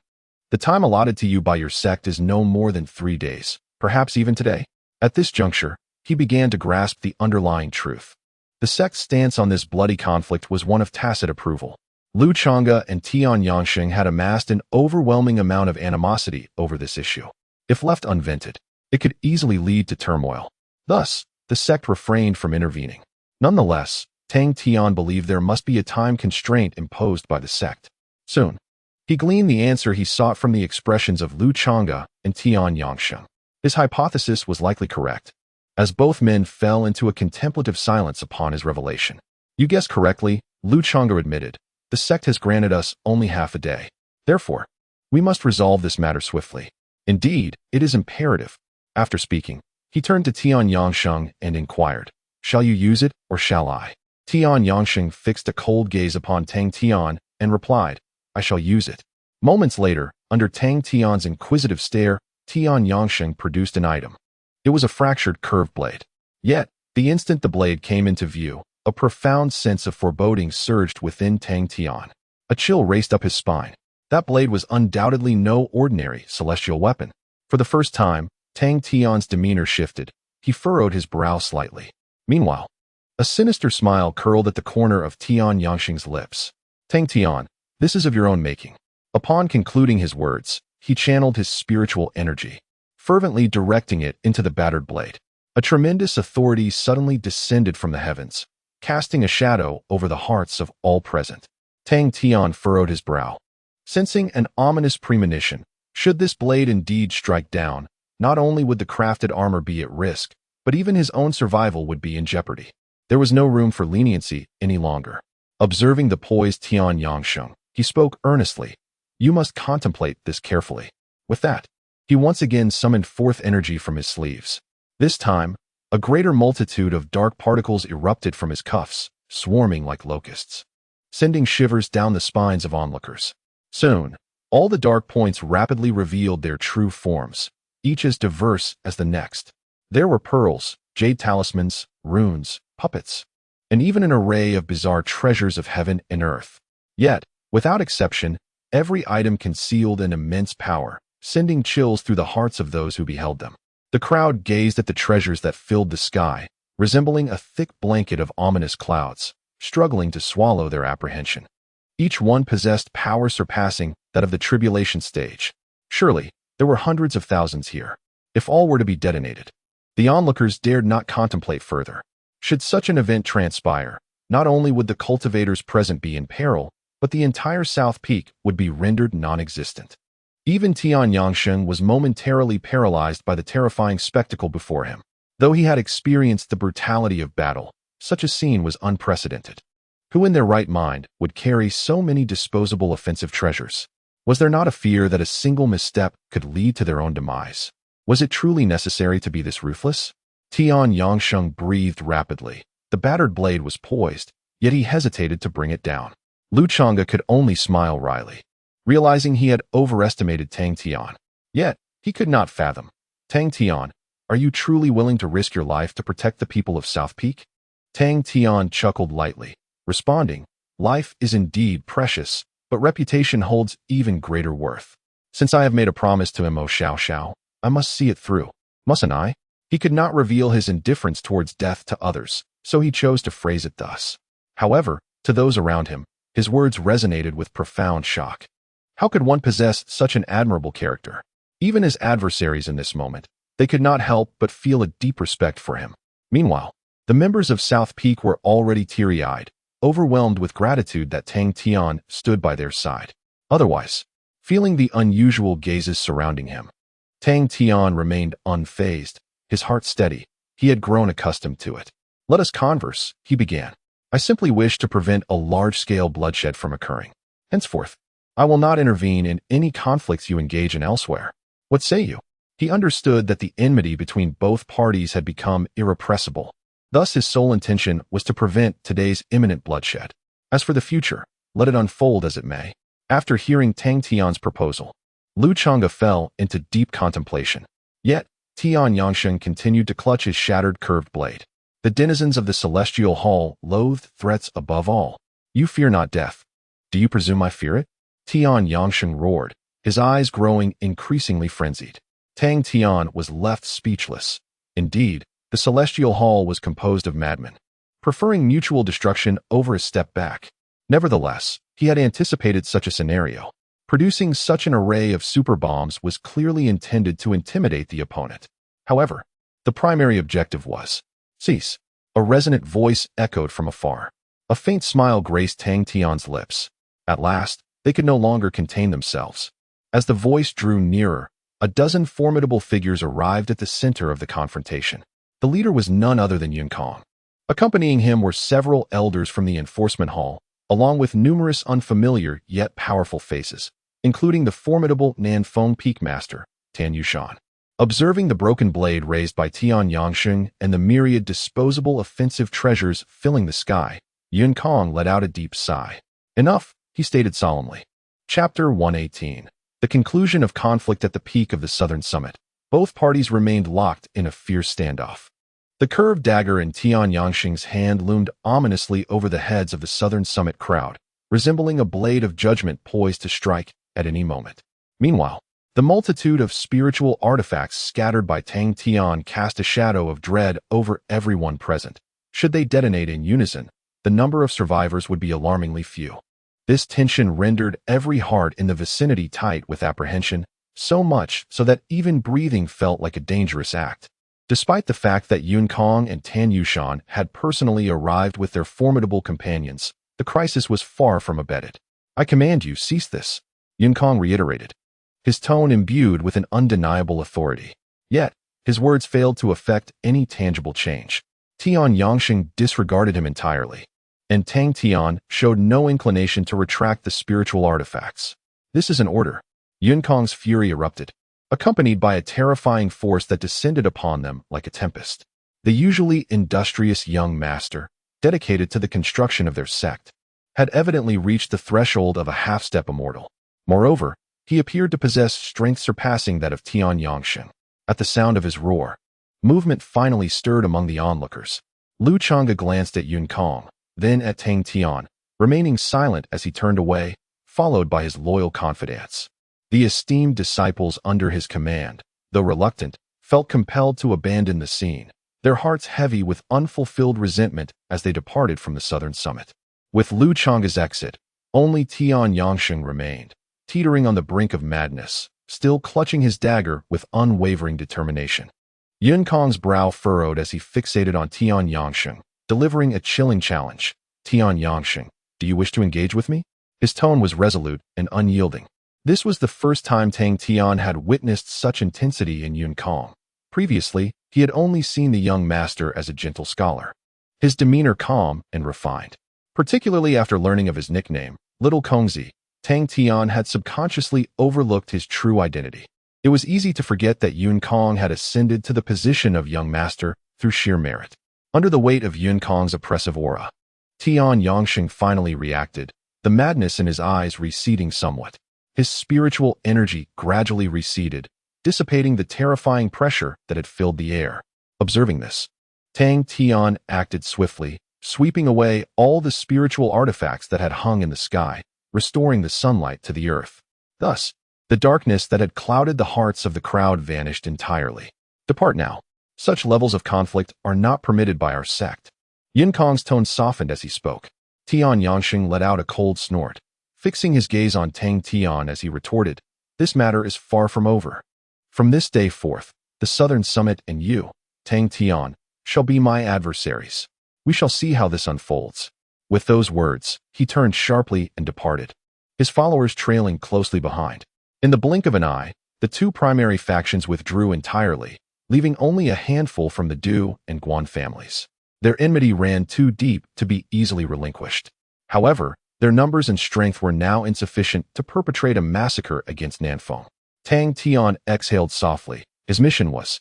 the time allotted to you by your sect is no more than 3 days, perhaps even today. At this juncture, he began to grasp the underlying truth. The sect's stance on this bloody conflict was one of tacit approval. Lu Chonga and Tian Yangsheng had amassed an overwhelming amount of animosity over this issue. If left unvented, it could easily lead to turmoil. Thus, the sect refrained from intervening. Nonetheless, Tang Tian believed there must be a time constraint imposed by the sect. Soon, he gleaned the answer he sought from the expressions of Lu Chonga and Tian Yangsheng. His hypothesis was likely correct, as both men fell into a contemplative silence upon his revelation. You guessed correctly, Lu Chonga admitted. The sect has granted us only half a day. Therefore, we must resolve this matter swiftly. Indeed, it is imperative. After speaking, he turned to Tian Yangsheng and inquired, "Shall you use it, or shall I?" Tian Yangsheng fixed a cold gaze upon Tang Tian and replied, "I shall use it." Moments later, under Tang Tian's inquisitive stare, Tian Yangsheng produced an item. It was a fractured curved blade. Yet, the instant the blade came into view, a profound sense of foreboding surged within Tang Tian. A chill raced up his spine. That blade was undoubtedly no ordinary celestial weapon. For the first time, Tang Tian's demeanor shifted. He furrowed his brow slightly. Meanwhile, a sinister smile curled at the corner of Tian Yangsheng's lips. "Tang Tian, this is of your own making." Upon concluding his words, he channeled his spiritual energy, fervently directing it into the battered blade. A tremendous authority suddenly descended from the heavens, casting a shadow over the hearts of all present. Tang Tian furrowed his brow, sensing an ominous premonition. Should this blade indeed strike down, not only would the crafted armor be at risk, but even his own survival would be in jeopardy. There was no room for leniency any longer. Observing the poised Tian Yangsheng, he spoke earnestly. "You must contemplate this carefully." With that, he once again summoned forth energy from his sleeves. This time, a greater multitude of dark particles erupted from his cuffs, swarming like locusts, sending shivers down the spines of onlookers. Soon, all the dark points rapidly revealed their true forms, each as diverse as the next. There were pearls, jade talismans, runes, puppets, and even an array of bizarre treasures of heaven and earth. Yet, without exception, every item concealed an immense power, sending chills through the hearts of those who beheld them. The crowd gazed at the treasures that filled the sky, resembling a thick blanket of ominous clouds, struggling to swallow their apprehension. Each one possessed power surpassing that of the tribulation stage. Surely, there were hundreds of thousands here. If all were to be detonated, the onlookers dared not contemplate further. Should such an event transpire, not only would the cultivators present be in peril, but the entire South Peak would be rendered non-existent. Even Tian Yangsheng was momentarily paralyzed by the terrifying spectacle before him. Though he had experienced the brutality of battle, such a scene was unprecedented. Who in their right mind would carry so many disposable offensive treasures? Was there not a fear that a single misstep could lead to their own demise? Was it truly necessary to be this ruthless? Tian Yangsheng breathed rapidly. The battered blade was poised, yet he hesitated to bring it down. Lu Chonga could only smile wryly, realizing he had overestimated Tang Tian. Yet, he could not fathom. "Tang Tian, are you truly willing to risk your life to protect the people of South Peak?" Tang Tian chuckled lightly, responding, "Life is indeed precious, but reputation holds even greater worth. Since I have made a promise to Emo Shia Shao, I must see it through, mustn't I?" He could not reveal his indifference towards death to others, so he chose to phrase it thus. However, to those around him, his words resonated with profound shock. How could one possess such an admirable character? Even as adversaries in this moment, they could not help but feel a deep respect for him. Meanwhile, the members of South Peak were already teary-eyed, overwhelmed with gratitude that Tang Tian stood by their side. Otherwise, feeling the unusual gazes surrounding him, Tang Tian remained unfazed, his heart steady. He had grown accustomed to it. "Let us converse," he began. "I simply wish to prevent a large-scale bloodshed from occurring. Henceforth, I will not intervene in any conflicts you engage in elsewhere. What say you?" He understood that the enmity between both parties had become irrepressible. Thus his sole intention was to prevent today's imminent bloodshed. As for the future, let it unfold as it may. After hearing Tang Tian's proposal, Lu Chonga fell into deep contemplation. Yet, Tian Yangsheng continued to clutch his shattered curved blade. The denizens of the celestial hall loathed threats above all. You fear not death. Do you presume I fear it? Tian Yangsheng roared, his eyes growing increasingly frenzied. Tang Tian was left speechless. Indeed, the celestial hall was composed of madmen, preferring mutual destruction over a step back. Nevertheless, he had anticipated such a scenario. Producing such an array of super bombs was clearly intended to intimidate the opponent. However, the primary objective was, cease. A resonant voice echoed from afar. A faint smile graced Tang Tian's lips. At last, they could no longer contain themselves. As the voice drew nearer, a dozen formidable figures arrived at the center of the confrontation. The leader was none other than Yun Kong. Accompanying him were several elders from the enforcement hall, along with numerous unfamiliar yet powerful faces, including the formidable Nanfeng Peak Master, Tan Yushan. Observing the broken blade raised by Tian Yangsheng and the myriad disposable offensive treasures filling the sky, Yun Kong let out a deep sigh. Enough, he stated solemnly. Chapter 118. The conclusion of conflict at the peak of the southern summit. Both parties remained locked in a fierce standoff. The curved dagger in Tian Yangsheng's hand loomed ominously over the heads of the southern summit crowd, resembling a blade of judgment poised to strike at any moment. Meanwhile, the multitude of spiritual artifacts scattered by Tang Tian cast a shadow of dread over everyone present. Should they detonate in unison, the number of survivors would be alarmingly few. This tension rendered every heart in the vicinity tight with apprehension, so much so that even breathing felt like a dangerous act. Despite the fact that Yun Kong and Tan Yushan had personally arrived with their formidable companions, the crisis was far from abated. I command you, cease this, Yun Kong reiterated, his tone imbued with an undeniable authority. Yet, his words failed to effect any tangible change. Tian Yangsheng disregarded him entirely, and Tang Tian showed no inclination to retract the spiritual artifacts. This is an order. Yun Kong's fury erupted, accompanied by a terrifying force that descended upon them like a tempest. The usually industrious young master, dedicated to the construction of their sect, had evidently reached the threshold of a half-step immortal. Moreover, he appeared to possess strength surpassing that of Tian Yangsheng. At the sound of his roar, movement finally stirred among the onlookers. Lu Chonga glanced at Yun Kong, then at Tang Tian, remaining silent as he turned away, followed by his loyal confidants. The esteemed disciples under his command, though reluctant, felt compelled to abandon the scene, their hearts heavy with unfulfilled resentment as they departed from the southern summit. With Lu Chonga's exit, only Tian Yangsheng remained, teetering on the brink of madness, still clutching his dagger with unwavering determination. Yun Kong's brow furrowed as he fixated on Tian Yangsheng, delivering a chilling challenge. Tian Yangsheng, do you wish to engage with me? His tone was resolute and unyielding. This was the first time Tang Tian had witnessed such intensity in Yun Kong. Previously, he had only seen the young master as a gentle scholar, his demeanor calm and refined. Particularly after learning of his nickname, Little Kongzi, Tang Tian had subconsciously overlooked his true identity. It was easy to forget that Yun Kong had ascended to the position of young master through sheer merit. Under the weight of Yun Kong's oppressive aura, Tian Yangsheng finally reacted, the madness in his eyes receding somewhat. His spiritual energy gradually receded, dissipating the terrifying pressure that had filled the air. Observing this, Tang Tian acted swiftly, sweeping away all the spiritual artifacts that had hung in the sky, restoring the sunlight to the earth. Thus, the darkness that had clouded the hearts of the crowd vanished entirely. Depart now. Such levels of conflict are not permitted by our sect. Yun Kong's tone softened as he spoke. Tian Yangsheng let out a cold snort, fixing his gaze on Tang Tian as he retorted, this matter is far from over. From this day forth, the southern summit and you, Tang Tian, shall be my adversaries. We shall see how this unfolds. With those words, he turned sharply and departed, his followers trailing closely behind. In the blink of an eye, the two primary factions withdrew entirely, leaving only a handful from the Du and Guan families. Their enmity ran too deep to be easily relinquished. However, their numbers and strength were now insufficient to perpetrate a massacre against Nanfeng. Tang Tian exhaled softly. His mission was,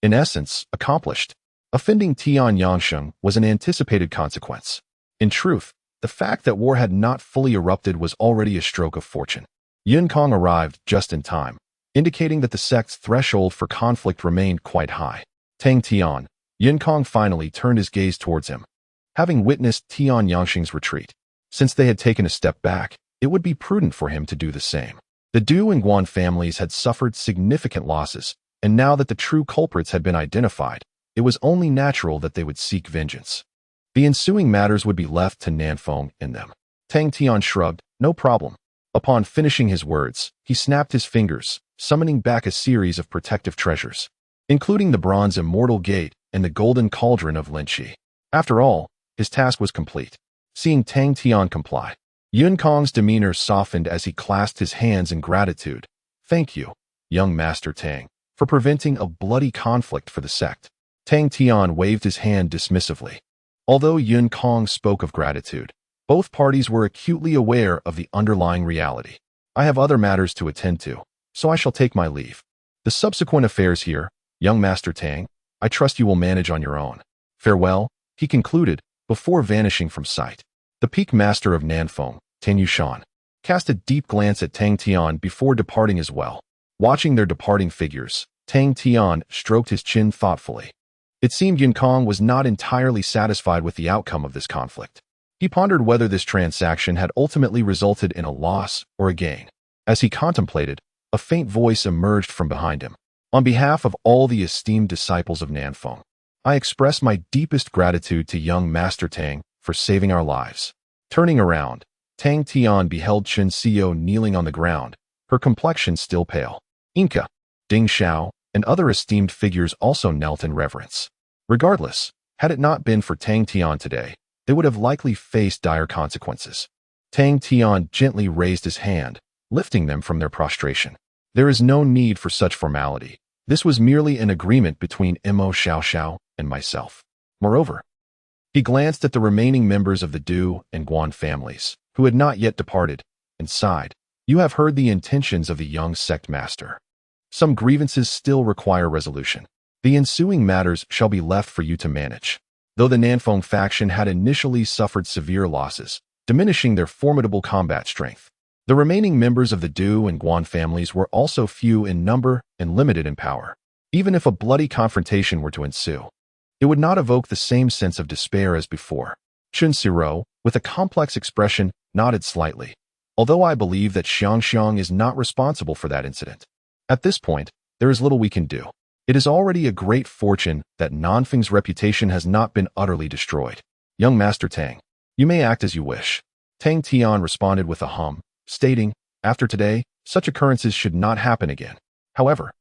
in essence, accomplished. Offending Tian Yangsheng was an anticipated consequence. In truth, the fact that war had not fully erupted was already a stroke of fortune. Yun Kong arrived just in time, indicating that the sect's threshold for conflict remained quite high. Tang Tian, Yinkong finally turned his gaze towards him. Having witnessed Tian Yangxing's retreat, since they had taken a step back, it would be prudent for him to do the same. The Du and Guan families had suffered significant losses, and now that the true culprits had been identified, it was only natural that they would seek vengeance. The ensuing matters would be left to Nanfeng and them. Tang Tian shrugged, no problem. Upon finishing his words, he snapped his fingers, summoning back a series of protective treasures, including the bronze immortal gate and the golden cauldron of Linqi. After all, his task was complete. Seeing Tang Tian comply, Yinkong's demeanor softened as he clasped his hands in gratitude. Thank you, young Master Tang, for preventing a bloody conflict for the sect. Tang Tian waved his hand dismissively. Although Yinkong spoke of gratitude, both parties were acutely aware of the underlying reality. I have other matters to attend to, so I shall take my leave. The subsequent affairs here, young Master Tang, I trust you will manage on your own. Farewell, he concluded, before vanishing from sight. The peak master of Nanfeng, Tan Yushan, cast a deep glance at Tang Tian before departing as well. Watching their departing figures, Tang Tian stroked his chin thoughtfully. It seemed Yinkong was not entirely satisfied with the outcome of this conflict. He pondered whether this transaction had ultimately resulted in a loss or a gain. As he contemplated, a faint voice emerged from behind him. On behalf of all the esteemed disciples of Nanfeng, I express my deepest gratitude to young Master Tang for saving our lives. Turning around, Tang Tian beheld Chen Xiao kneeling on the ground, her complexion still pale. Inca, Ding Xiao, and other esteemed figures also knelt in reverence. Regardless, had it not been for Tang Tian today, they would have likely faced dire consequences. Tang Tian gently raised his hand, lifting them from their prostration. There is no need for such formality. This was merely an agreement between Emo Shia Shao and myself. Moreover, he glanced at the remaining members of the Du and Guan families, who had not yet departed, and sighed. You have heard the intentions of the young sect master. Some grievances still require resolution. The ensuing matters shall be left for you to manage. Though the Nanfeng faction had initially suffered severe losses, diminishing their formidable combat strength, the remaining members of the Du and Guan families were also few in number and limited in power. Even if a bloody confrontation were to ensue, it would not evoke the same sense of despair as before. Chun Siro, with a complex expression, nodded slightly. Although I believe that Xiangz is not responsible for that incident. At this point, there is little we can do. It is already a great fortune that Nanfeng's reputation has not been utterly destroyed. Young Master Tang, you may act as you wish. Tang Tian responded with a hum, stating, after today, such occurrences should not happen again. However,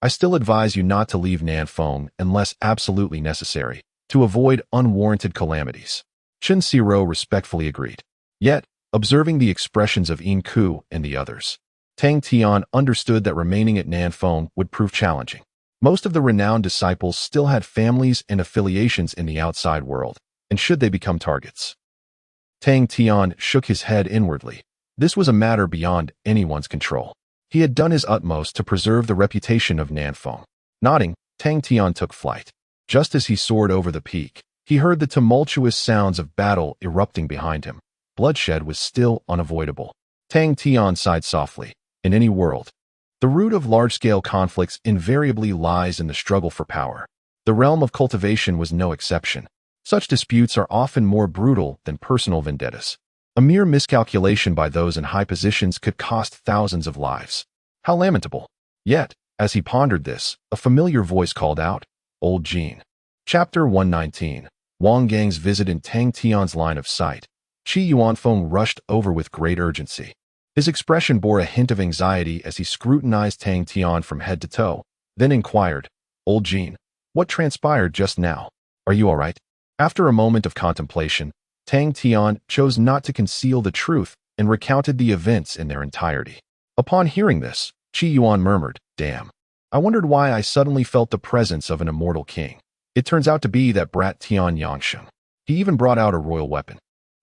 I still advise you not to leave Nanfeng unless absolutely necessary, to avoid unwarranted calamities. Chen Siro respectfully agreed. Yet, observing the expressions of Yin Ku and the others, Tang Tian understood that remaining at Nanfeng would prove challenging. Most of the renowned disciples still had families and affiliations in the outside world, and should they become targets? Tang Tian shook his head inwardly. This was a matter beyond anyone's control. He had done his utmost to preserve the reputation of Nanfeng. Nodding, Tang Tian took flight. Just as he soared over the peak, he heard the tumultuous sounds of battle erupting behind him. Bloodshed was still unavoidable. Tang Tian sighed softly. In any world, the root of large-scale conflicts invariably lies in the struggle for power. The realm of cultivation was no exception. Such disputes are often more brutal than personal vendettas. A mere miscalculation by those in high positions could cost thousands of lives. How lamentable. Yet, as he pondered this, a familiar voice called out, Old Jean. Chapter 119. Wang Gang's visit in Tang Tian's line of sight. Qi Yuanfeng rushed over with great urgency. His expression bore a hint of anxiety as he scrutinized Tang Tian from head to toe, then inquired, Old Jean, what transpired just now? Are you all right? After a moment of contemplation, Tang Tian chose not to conceal the truth and recounted the events in their entirety. Upon hearing this, Qi Yuan murmured, Damn. I wondered why I suddenly felt the presence of an immortal king. It turns out to be that brat Tian Yangsheng. He even brought out a royal weapon.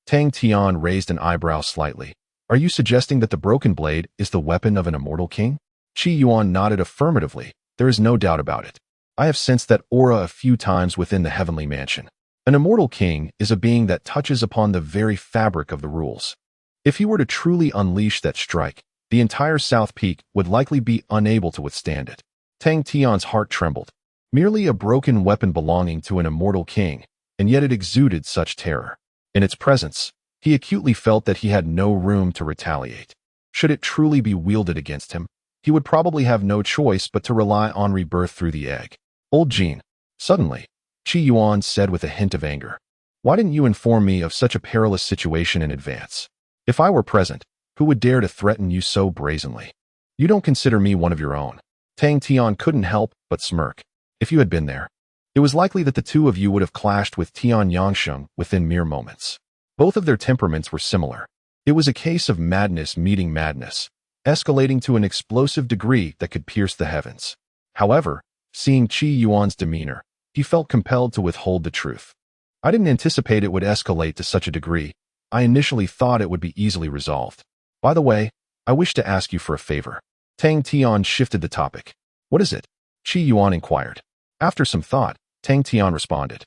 Tang Tian raised an eyebrow slightly. Are you suggesting that the broken blade is the weapon of an immortal king? Qi Yuan nodded affirmatively. There is no doubt about it. I have sensed that aura a few times within the heavenly mansion. An immortal king is a being that touches upon the very fabric of the rules. If he were to truly unleash that strike, the entire South Peak would likely be unable to withstand it. Tang Tian's heart trembled. Merely a broken weapon belonging to an immortal king, and yet it exuded such terror. In its presence, he acutely felt that he had no room to retaliate. Should it truly be wielded against him, he would probably have no choice but to rely on rebirth through the egg. Old Jean. Suddenly, Qi Yuan said with a hint of anger. Why didn't you inform me of such a perilous situation in advance? If I were present, who would dare to threaten you so brazenly? You don't consider me one of your own. Tang Tian couldn't help but smirk. If you had been there, it was likely that the two of you would have clashed with Tian Yangsheng within mere moments. Both of their temperaments were similar. It was a case of madness meeting madness, escalating to an explosive degree that could pierce the heavens. However, seeing Qi Yuan's demeanor, he felt compelled to withhold the truth. I didn't anticipate it would escalate to such a degree. I initially thought it would be easily resolved. By the way, I wish to ask you for a favor. Tang Tian shifted the topic. What is it? Qi Yuan inquired. After some thought, Tang Tian responded.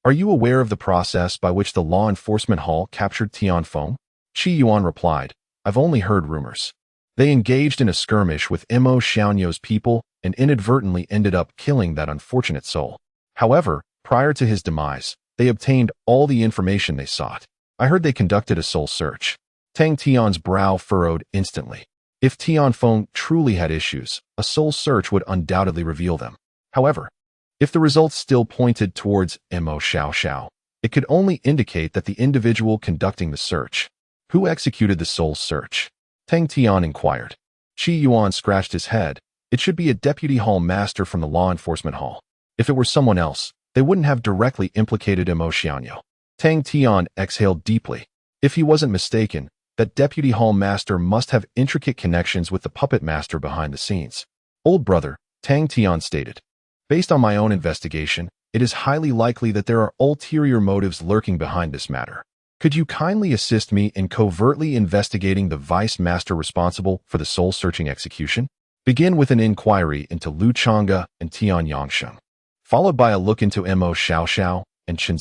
Are you aware of the process by which the law enforcement hall captured Tian Feng? Qi Yuan replied, I've only heard rumors. They engaged in a skirmish with Emo Shia Shao's people and inadvertently ended up killing that unfortunate soul. However, prior to his demise, they obtained all the information they sought. I heard they conducted a soul search. Tang Tian's brow furrowed instantly. If Tian Feng truly had issues, a soul search would undoubtedly reveal them. However, if the results still pointed towards Emo Shia Shao, it could only indicate that the individual conducting the search. Who executed the soul search? Tang Tian inquired. Qi Yuan scratched his head. It should be a deputy hall master from the law enforcement hall. If it were someone else, they wouldn't have directly implicated Emo Shia Shao. Tang Tian exhaled deeply. If he wasn't mistaken, that deputy hall master must have intricate connections with the puppet master behind the scenes. Old brother, Tang Tian stated. Based on my own investigation, it is highly likely that there are ulterior motives lurking behind this matter. Could you kindly assist me in covertly investigating the vice master responsible for the soul-searching execution? Begin with an inquiry into Lu Chonga and Tian Yangsheng, followed by a look into Emo Shia Shao and Chen,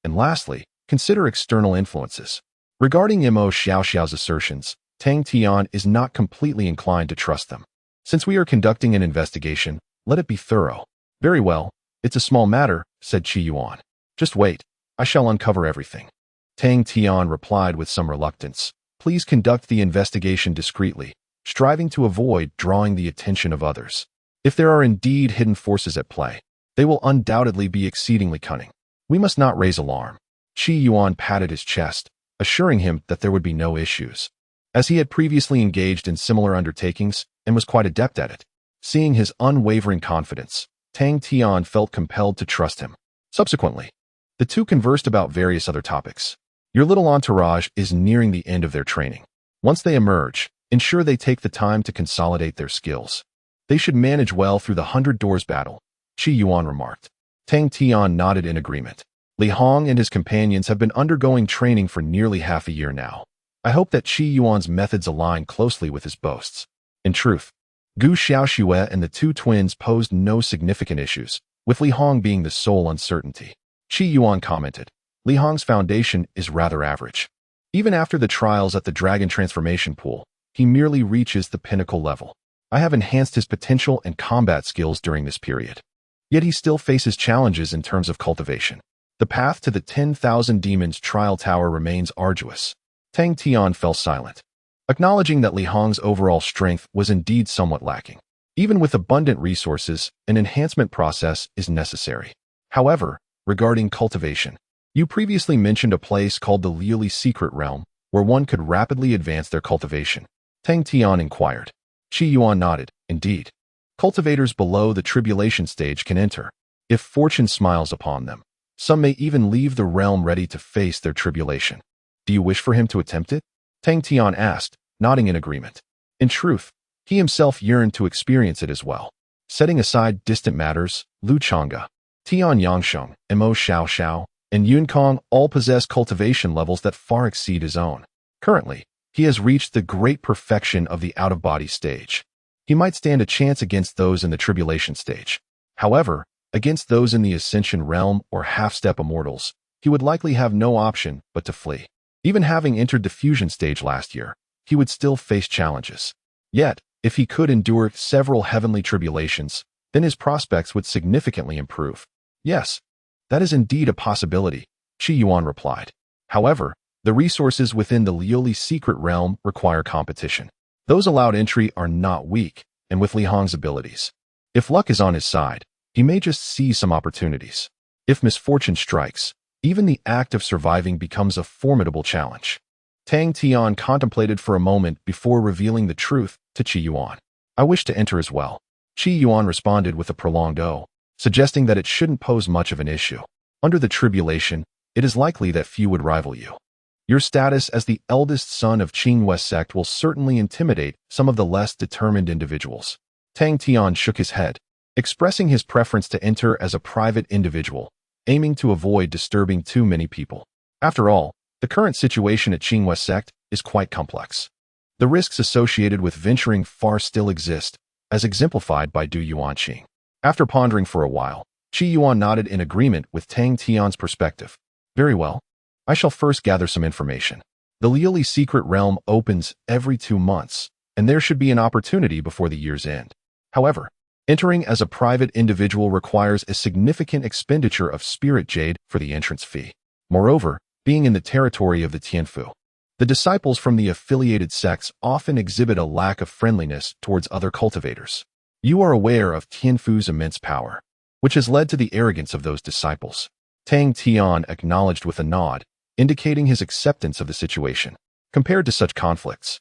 and lastly, consider external influences. Regarding Emo Shia Shao's assertions, Tang Tian is not completely inclined to trust them. Since we are conducting an investigation, let it be thorough. Very well, it's a small matter, said Qi Yuan. Just wait, I shall uncover everything. Tang Tian replied with some reluctance. Please conduct the investigation discreetly, striving to avoid drawing the attention of others. If there are indeed hidden forces at play, they will undoubtedly be exceedingly cunning. We must not raise alarm. Qi Yuan patted his chest, assuring him that there would be no issues, as he had previously engaged in similar undertakings and was quite adept at it. Seeing his unwavering confidence, Tang Tian felt compelled to trust him. Subsequently, the two conversed about various other topics. Your little entourage is nearing the end of their training. Once they emerge, ensure they take the time to consolidate their skills. They should manage well through the 100 Doors battle, Qi Yuan remarked. Tang Tian nodded in agreement. Li Hong and his companions have been undergoing training for nearly half a year now. I hope that Qi Yuan's methods align closely with his boasts. In truth, Gu Xiaoxue and the two twins posed no significant issues, with Li Hong being the sole uncertainty. Qi Yuan commented, Li Hong's foundation is rather average. Even after the trials at the Dragon Transformation Pool, he merely reaches the pinnacle level. I have enhanced his potential and combat skills during this period. Yet he still faces challenges in terms of cultivation. The path to the 10,000 Demons Trial Tower remains arduous. Tang Tian fell silent, acknowledging that Li Hong's overall strength was indeed somewhat lacking. Even with abundant resources, an enhancement process is necessary. However, regarding cultivation, you previously mentioned a place called the Leoli Secret Realm, where one could rapidly advance their cultivation. Tang Tian inquired. Qi Yuan nodded. Indeed. Cultivators below the tribulation stage can enter, if fortune smiles upon them. Some may even leave the realm ready to face their tribulation. Do you wish for him to attempt it? Tang Tian asked, nodding in agreement. In truth, he himself yearned to experience it as well. Setting aside distant matters, Lu Chonga, Tian Yangsheng, Emo Shia Shao, and Yun Kong all possess cultivation levels that far exceed his own. Currently, he has reached the great perfection of the out-of-body stage. He might stand a chance against those in the tribulation stage. However, against those in the ascension realm or half-step immortals, he would likely have no option but to flee. Even having entered the fusion stage last year, he would still face challenges. Yet, if he could endure several heavenly tribulations, then his prospects would significantly improve. Yes, that is indeed a possibility, Qi Yuan replied. However, the resources within the Leoli secret realm require competition. Those allowed entry are not weak, and with Li Hong's abilities, if luck is on his side, he may just seize some opportunities. If misfortune strikes, even the act of surviving becomes a formidable challenge. Tang Tian contemplated for a moment before revealing the truth to Qi Yuan. I wish to enter as well. Qi Yuan responded with a prolonged "oh," suggesting that it shouldn't pose much of an issue. Under the tribulation, it is likely that few would rival you. Your status as the eldest son of Qing's sect will certainly intimidate some of the less determined individuals. Tang Tian shook his head, expressing his preference to enter as a private individual, aiming to avoid disturbing too many people. After all, the current situation at Qing's sect is quite complex. The risks associated with venturing far still exist, as exemplified by Du Yuanqing. After pondering for a while, Qi Yuan nodded in agreement with Tang Tian's perspective. Very well. I shall first gather some information. The Leoli secret realm opens every 2 months, and there should be an opportunity before the year's end. However, entering as a private individual requires a significant expenditure of spirit jade for the entrance fee. Moreover, being in the territory of the Tianfu, the disciples from the affiliated sects often exhibit a lack of friendliness towards other cultivators. You are aware of Tianfu's immense power, which has led to the arrogance of those disciples. Tang Tian acknowledged with a nod, indicating his acceptance of the situation. Compared to such conflicts,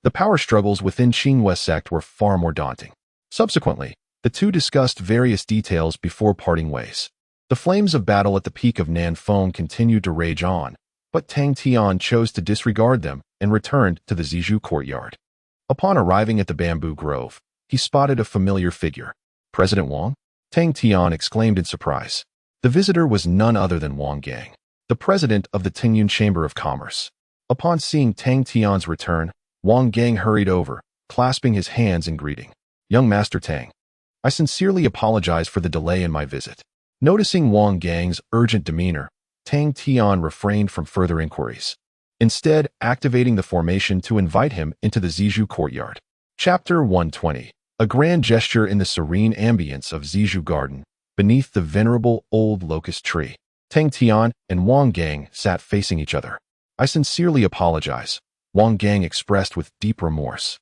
the power struggles within Qing's sect were far more daunting. Subsequently, the two discussed various details before parting ways. The flames of battle at the peak of Nanfeng continued to rage on, but Tang Tian chose to disregard them and returned to the Zizhu courtyard. Upon arriving at the bamboo grove, he spotted a familiar figure. President Wang? Tang Tian exclaimed in surprise. The visitor was none other than Wang Gang, the president of the Tingyun Chamber of Commerce. Upon seeing Tang Tian's return, Wang Gang hurried over, clasping his hands in greeting. Young Master Tang, I sincerely apologize for the delay in my visit. Noticing Wang Gang's urgent demeanor, Tang Tian refrained from further inquiries, instead activating the formation to invite him into the Zizhu courtyard. Chapter 120. A grand gesture in the serene ambience of Zizhu Garden, beneath the venerable old locust tree. Tang Tian and Wang Gang sat facing each other. I sincerely apologize, Wang Gang expressed with deep remorse.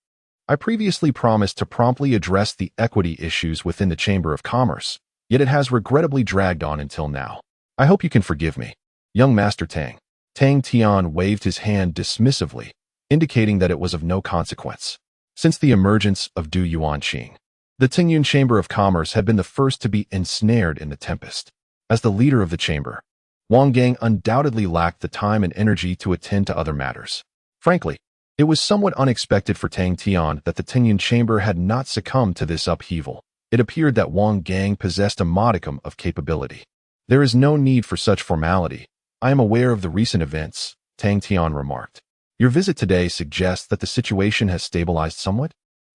I previously promised to promptly address the equity issues within the Chamber of Commerce, yet it has regrettably dragged on until now. I hope you can forgive me. Young Master Tang. Tang Tian waved his hand dismissively, indicating that it was of no consequence. Since the emergence of Du Yuanqing, the Tingyun Chamber of Commerce had been the first to be ensnared in the tempest. As the leader of the chamber, Wang Gang undoubtedly lacked the time and energy to attend to other matters. Frankly, it was somewhat unexpected for Tang Tian that the Tingyun Chamber had not succumbed to this upheaval. It appeared that Wang Gang possessed a modicum of capability. There is no need for such formality. I am aware of the recent events, Tang Tian remarked. Your visit today suggests that the situation has stabilized somewhat?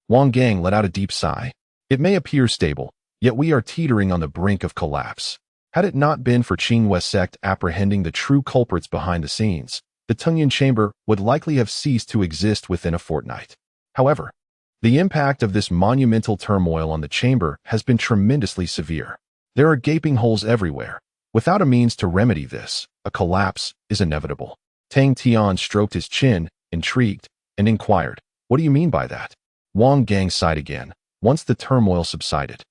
Wang Gang let out a deep sigh. It may appear stable, yet we are teetering on the brink of collapse. Had it not been for Qing's sect apprehending the true culprits behind the scenes, the Tingyun Chamber would likely have ceased to exist within a fortnight. However, the impact of this monumental turmoil on the chamber has been tremendously severe. There are gaping holes everywhere. Without a means to remedy this, a collapse is inevitable. Tang Tian stroked his chin, intrigued, and inquired, "What do you mean by that?" Wang Gang sighed again, once the turmoil subsided.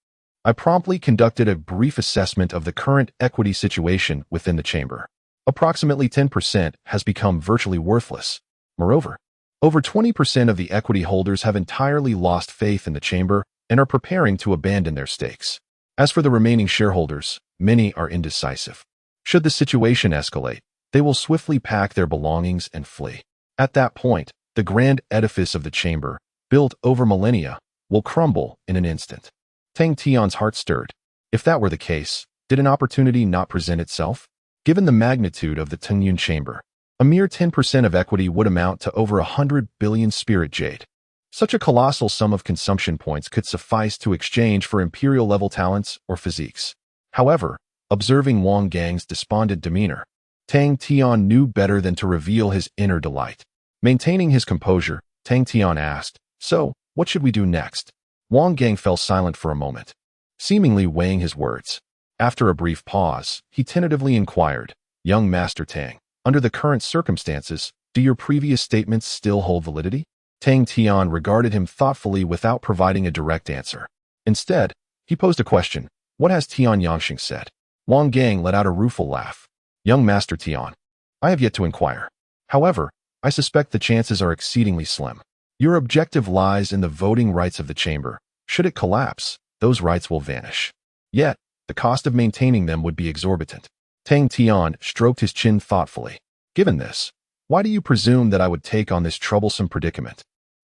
I promptly conducted a brief assessment of the current equity situation within the chamber. Approximately 10% has become virtually worthless. Moreover, over 20% of the equity holders have entirely lost faith in the chamber and are preparing to abandon their stakes. As for the remaining shareholders, many are indecisive. Should the situation escalate, they will swiftly pack their belongings and flee. At that point, the grand edifice of the chamber, built over millennia, will crumble in an instant. Tang Tian's heart stirred. If that were the case, did an opportunity not present itself? Given the magnitude of the Tingyun Chamber, a mere 10% of equity would amount to over 100 billion spirit jade. Such a colossal sum of consumption points could suffice to exchange for imperial-level talents or physiques. However, observing Wang Gang's despondent demeanor, Tang Tian knew better than to reveal his inner delight. Maintaining his composure, Tang Tian asked. So, what should we do next? Wang Gang fell silent for a moment, seemingly weighing his words. After a brief pause, he tentatively inquired, Young Master Tang, under the current circumstances, do your previous statements still hold validity? Tang Tian regarded him thoughtfully without providing a direct answer. Instead, he posed a question. What has Tian Yangxing said? Wang Gang let out a rueful laugh. Young Master Tian, I have yet to inquire. However, I suspect the chances are exceedingly slim. Your objective lies in the voting rights of the chamber. Should it collapse, those rights will vanish. Yet, the cost of maintaining them would be exorbitant. Tang Tian stroked his chin thoughtfully. Given this, why do you presume that I would take on this troublesome predicament?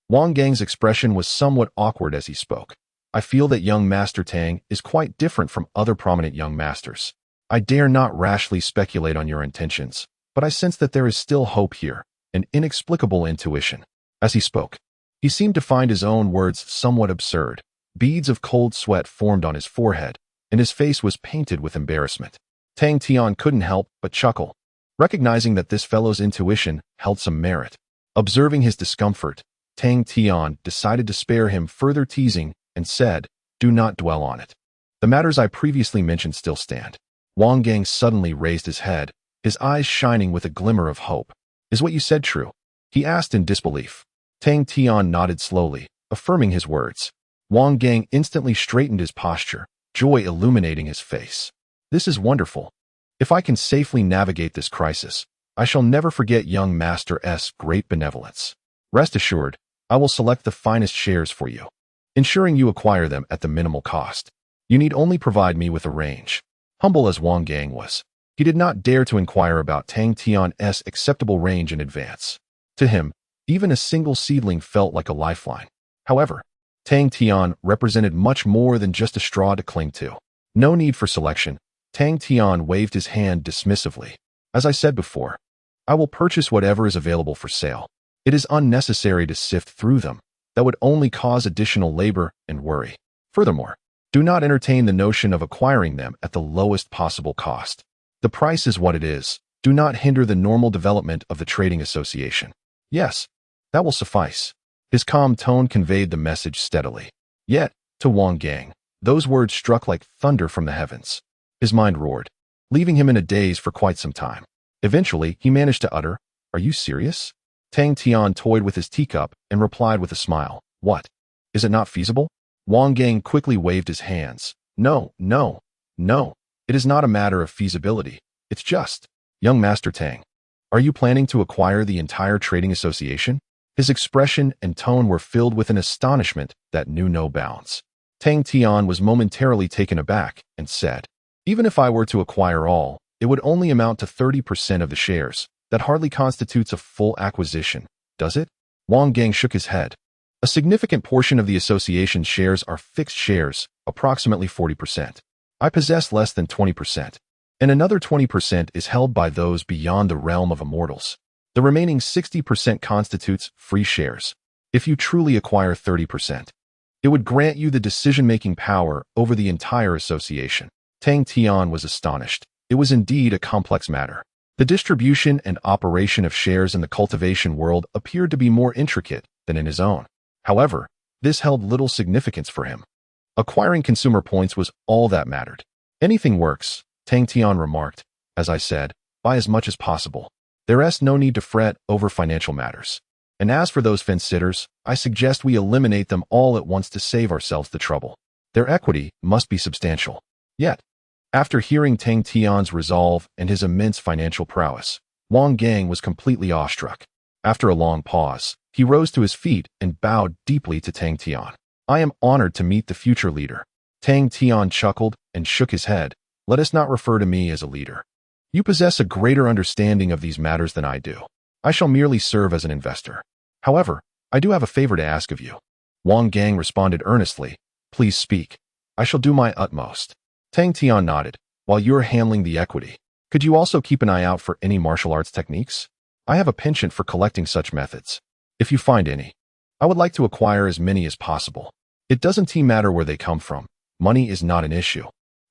Wang Gang's expression was somewhat awkward as he spoke. I feel that young Master Tang is quite different from other prominent young masters. I dare not rashly speculate on your intentions, but I sense that there is still hope here, an inexplicable intuition. As he spoke, he seemed to find his own words somewhat absurd. Beads of cold sweat formed on his forehead, and his face was painted with embarrassment. Tang Tian couldn't help but chuckle, recognizing that this fellow's intuition held some merit. Observing his discomfort, Tang Tian decided to spare him further teasing and said, do not dwell on it. The matters I previously mentioned still stand. Wang Gang suddenly raised his head, his eyes shining with a glimmer of hope. Is what you said true? He asked in disbelief. Tang Tian nodded slowly, affirming his words. Wang Gang instantly straightened his posture, joy illuminating his face. This is wonderful. If I can safely navigate this crisis, I shall never forget young Master S.'s great benevolence. Rest assured, I will select the finest shares for you, ensuring you acquire them at the minimal cost. You need only provide me with a range. Humble as Wang Gang was, he did not dare to inquire about Tang Tian's acceptable range in advance. To him, even a single seedling felt like a lifeline. However, Tang Tian represented much more than just a straw to cling to. No need for selection. Tang Tian waved his hand dismissively. As I said before, I will purchase whatever is available for sale. It is unnecessary to sift through them. That would only cause additional labor and worry. Furthermore, do not entertain the notion of acquiring them at the lowest possible cost. The price is what it is. Do not hinder the normal development of the trading association. Yes, that will suffice. His calm tone conveyed the message steadily. Yet, to Wang Gang, those words struck like thunder from the heavens. His mind roared, leaving him in a daze for quite some time. Eventually, he managed to utter, Are you serious? Tang Tian toyed with his teacup and replied with a smile. What? Is it not feasible? Wang Gang quickly waved his hands. No. It is not a matter of feasibility. It's just, young Master Tang, are you planning to acquire the entire trading association? His expression and tone were filled with an astonishment that knew no bounds. Tang Tian was momentarily taken aback and said, Even if I were to acquire all, it would only amount to 30% of the shares. That hardly constitutes a full acquisition, does it? Wang Gang shook his head. A significant portion of the association's shares are fixed shares, approximately 40%. I possess less than 20%, and another 20% is held by those beyond the realm of immortals. The remaining 60% constitutes free shares. If you truly acquire 30%, it would grant you the decision-making power over the entire association. Tang Tian was astonished. It was indeed a complex matter. The distribution and operation of shares in the cultivation world appeared to be more intricate than in his own. However, this held little significance for him. Acquiring consumer points was all that mattered. Anything works, Tang Tian remarked. As I said, buy as much as possible. There is no need to fret over financial matters. And as for those fence-sitters, I suggest we eliminate them all at once to save ourselves the trouble. Their equity must be substantial. Yet, after hearing Tang Tian's resolve and his immense financial prowess, Wang Gang was completely awestruck. After a long pause, he rose to his feet and bowed deeply to Tang Tian. I am honored to meet the future leader. Tang Tian chuckled and shook his head. Let us not refer to me as a leader. You possess a greater understanding of these matters than I do. I shall merely serve as an investor. However, I do have a favor to ask of you. Wang Gang responded earnestly. Please speak. I shall do my utmost. Tang Tian nodded. While you're handling the equity, could you also keep an eye out for any martial arts techniques? I have a penchant for collecting such methods. If you find any, I would like to acquire as many as possible. It doesn't matter where they come from. Money is not an issue.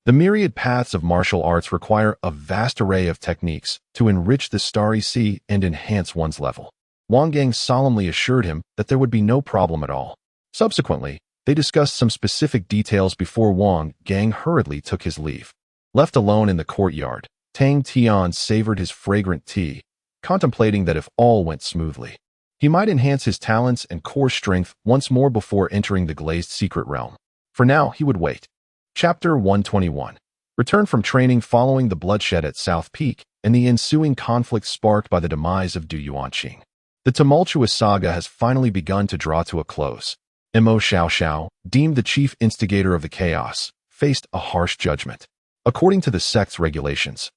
The myriad paths of martial arts require a vast array of techniques to enrich the starry sea and enhance one's level. Wang Gang solemnly assured him that there would be no problem at all. Subsequently, they discussed some specific details before Wang Gang hurriedly took his leave. Left alone in the courtyard, Tang Tian savored his fragrant tea, contemplating that if all went smoothly, he might enhance his talents and core strength once more before entering the Glazed secret realm. For now, he would wait. Chapter 121. Return from training following the bloodshed at South Peak and the ensuing conflict sparked by the demise of Du Yuanqing. The tumultuous saga has finally begun to draw to a close. Emo Shia Shao, deemed the chief instigator of the chaos, faced a harsh judgment. According to the sect's regulations,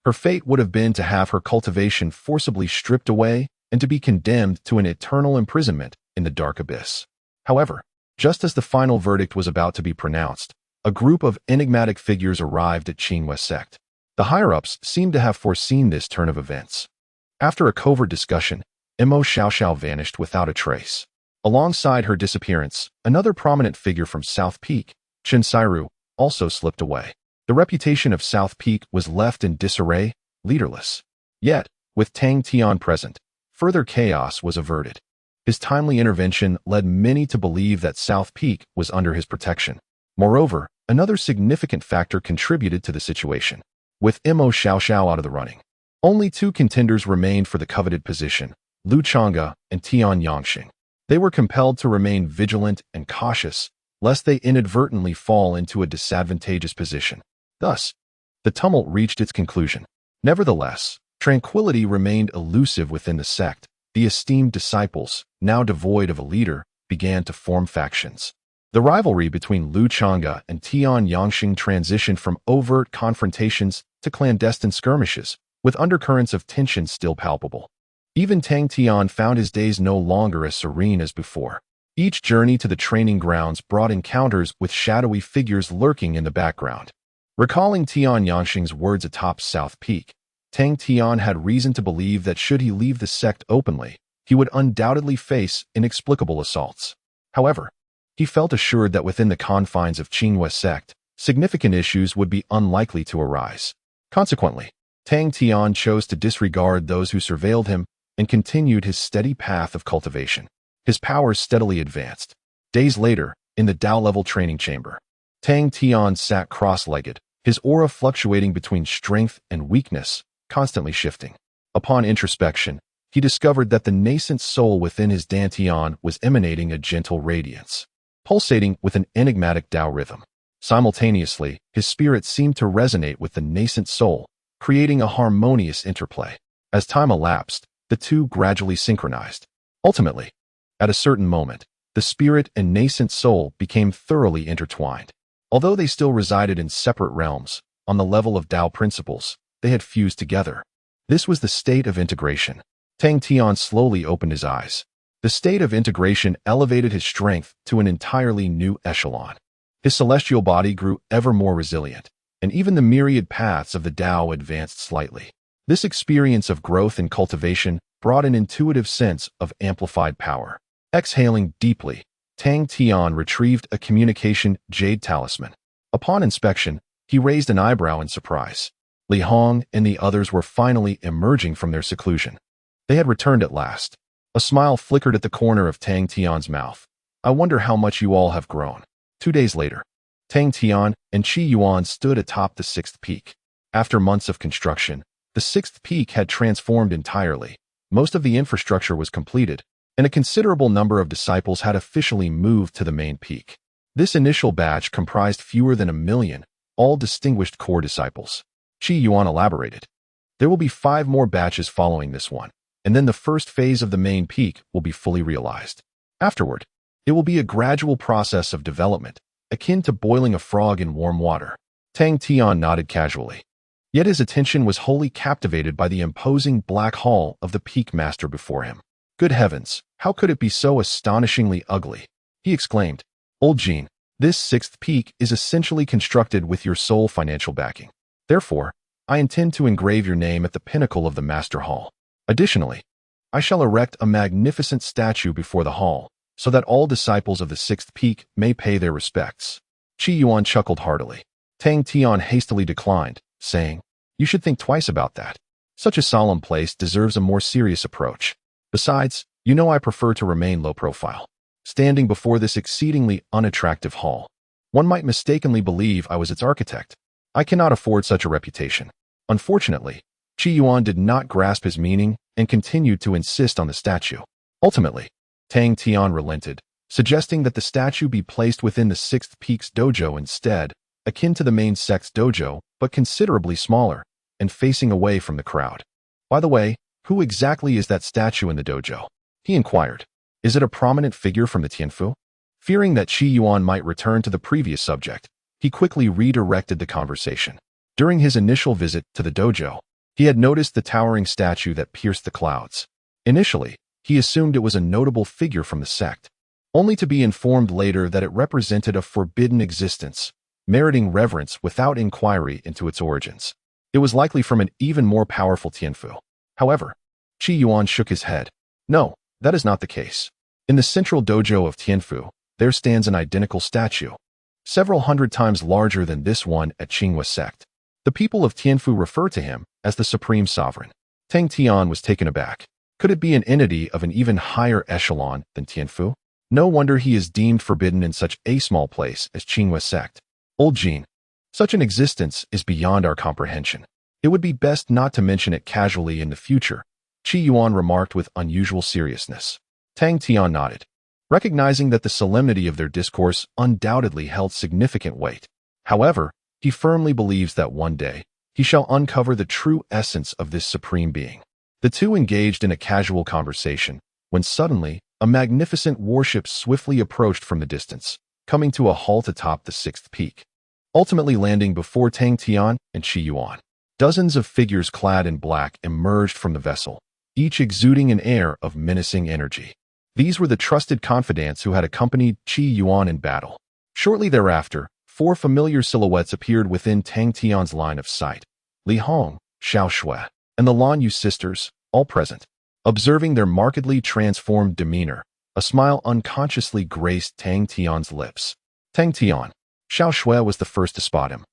her fate would have been to have her cultivation forcibly stripped away and to be condemned to an eternal imprisonment in the dark abyss. However, just as the final verdict was about to be pronounced, a group of enigmatic figures arrived at Xiangz sect. The higher-ups seemed to have foreseen this turn of events. After a covert discussion, Emo Shia Shao vanished without a trace. Alongside her disappearance, another prominent figure from South Peak, Chen Sairu, also slipped away. The reputation of South Peak was left in disarray, leaderless. Yet, with Tang Tian present, further chaos was averted. His timely intervention led many to believe that South Peak was under his protection. Moreover, another significant factor contributed to the situation. With Emo Shia Shao out of the running, only two contenders remained for the coveted position, Lu Chonga and Tian Yangxing. They were compelled to remain vigilant and cautious, lest they inadvertently fall into a disadvantageous position. Thus, the tumult reached its conclusion. Nevertheless, tranquility remained elusive within the sect. The esteemed disciples, now devoid of a leader, began to form factions. The rivalry between Lu Chonga and Tian Yangxing transitioned from overt confrontations to clandestine skirmishes, with undercurrents of tension still palpable. Even Tang Tian found his days no longer as serene as before. Each journey to the training grounds brought encounters with shadowy figures lurking in the background. Recalling Tian Yangxing's words atop South Peak, Tang Tian had reason to believe that should he leave the sect openly, he would undoubtedly face inexplicable assaults. However, he felt assured that within the confines of Xiangz sect, significant issues would be unlikely to arise. Consequently, Tang Tian chose to disregard those who surveilled him and continued his steady path of cultivation. His powers steadily advanced. Days later, in the Dao-level training chamber, Tang Tian sat cross-legged, his aura fluctuating between strength and weakness, constantly shifting. Upon introspection, he discovered that the nascent soul within his dantian was emanating a gentle radiance, pulsating with an enigmatic Dao rhythm. Simultaneously, his spirit seemed to resonate with the nascent soul, creating a harmonious interplay. As time elapsed, the two gradually synchronized. Ultimately, at a certain moment, the spirit and nascent soul became thoroughly intertwined. Although they still resided in separate realms, on the level of Dao principles, they had fused together. This was the state of integration. Tang Tian slowly opened his eyes. The state of integration elevated his strength to an entirely new echelon. His celestial body grew ever more resilient, and even the myriad paths of the Dao advanced slightly. This experience of growth and cultivation brought an intuitive sense of amplified power. Exhaling deeply, Tang Tian retrieved a communication Jade talisman. Upon inspection, he raised an eyebrow in surprise. Li Hong and the others were finally emerging from their seclusion. They had returned at last. A smile flickered at the corner of Tang Tian's mouth. I wonder how much you all have grown. 2 days later, Tang Tian and Qi Yuan stood atop the 6th peak. After months of construction, the 6th peak had transformed entirely. Most of the infrastructure was completed, and a considerable number of disciples had officially moved to the main peak. This initial batch comprised fewer than 1 million, all distinguished core disciples. Qi Yuan elaborated. There will be 5 more batches following this one, and then the first phase of the main peak will be fully realized. Afterward, it will be a gradual process of development, akin to boiling a frog in warm water. Tang Tian nodded casually. Yet his attention was wholly captivated by the imposing black hall of the peak master before him. Good heavens, how could it be so astonishingly ugly? He exclaimed. Old Jean, this 6th peak is essentially constructed with your sole financial backing. Therefore, I intend to engrave your name at the pinnacle of the master hall. Additionally, I shall erect a magnificent statue before the hall, so that all disciples of the 6th peak may pay their respects. Qi Yuan chuckled heartily. Tang Tian hastily declined, saying, You should think twice about that. Such a solemn place deserves a more serious approach. Besides, you know I prefer to remain low profile. Standing before this exceedingly unattractive hall, one might mistakenly believe I was its architect. I cannot afford such a reputation. Unfortunately, Qi Yuan did not grasp his meaning and continued to insist on the statue. Ultimately, Tang Tian relented, suggesting that the statue be placed within the Sixth Peaks dojo instead, akin to the main sect's dojo, but considerably smaller, and facing away from the crowd. By the way, who exactly is that statue in the dojo? He inquired. Is it a prominent figure from the Tianfu? Fearing that Qi Yuan might return to the previous subject, he quickly redirected the conversation. During his initial visit to the dojo, he had noticed the towering statue that pierced the clouds. Initially, he assumed it was a notable figure from the sect, only to be informed later that it represented a forbidden existence, meriting reverence without inquiry into its origins. It was likely from an even more powerful Tianfu. However, Qi Yuan shook his head. No, that is not the case. In the central dojo of Tianfu, there stands an identical statue, several hundred times larger than this one at Qinghua sect. The people of Tianfu refer to him as the Supreme Sovereign. Tang Tian was taken aback. Could it be an entity of an even higher echelon than Tianfu? No wonder he is deemed forbidden in such a small place as Qinghua sect. Old Jin, such an existence is beyond our comprehension. It would be best not to mention it casually in the future, Qi Yuan remarked with unusual seriousness. Tang Tian nodded, recognizing that the solemnity of their discourse undoubtedly held significant weight. However, he firmly believes that one day, he shall uncover the true essence of this supreme being. The two engaged in a casual conversation, when suddenly, a magnificent warship swiftly approached from the distance, coming to a halt atop the sixth peak, ultimately landing before Tang Tian and Qi Yuan. Dozens of figures clad in black emerged from the vessel, each exuding an air of menacing energy. These were the trusted confidants who had accompanied Qi Yuan in battle. Shortly thereafter, 4 familiar silhouettes appeared within Tang Tian's line of sight: Li Hong, Xiao Shui, and the Lan Yu sisters, all present. Observing their markedly transformed demeanor, a smile unconsciously graced Tang Tian's lips. Tang Tian, Xiao Shui was the first to spot him,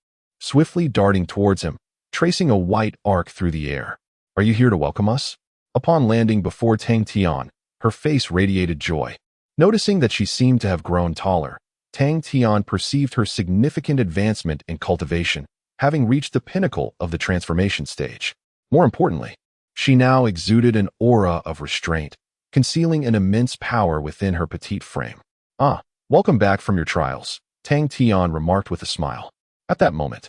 swiftly darting towards him, tracing a white arc through the air. Are you here to welcome us? Upon landing before Tang Tian, her face radiated joy. Noticing that she seemed to have grown taller, Tang Tian perceived her significant advancement in cultivation, having reached the pinnacle of the transformation stage. More importantly, she now exuded an aura of restraint, concealing an immense power within her petite frame. Ah, welcome back from your trials, Tang Tian remarked with a smile. At that moment,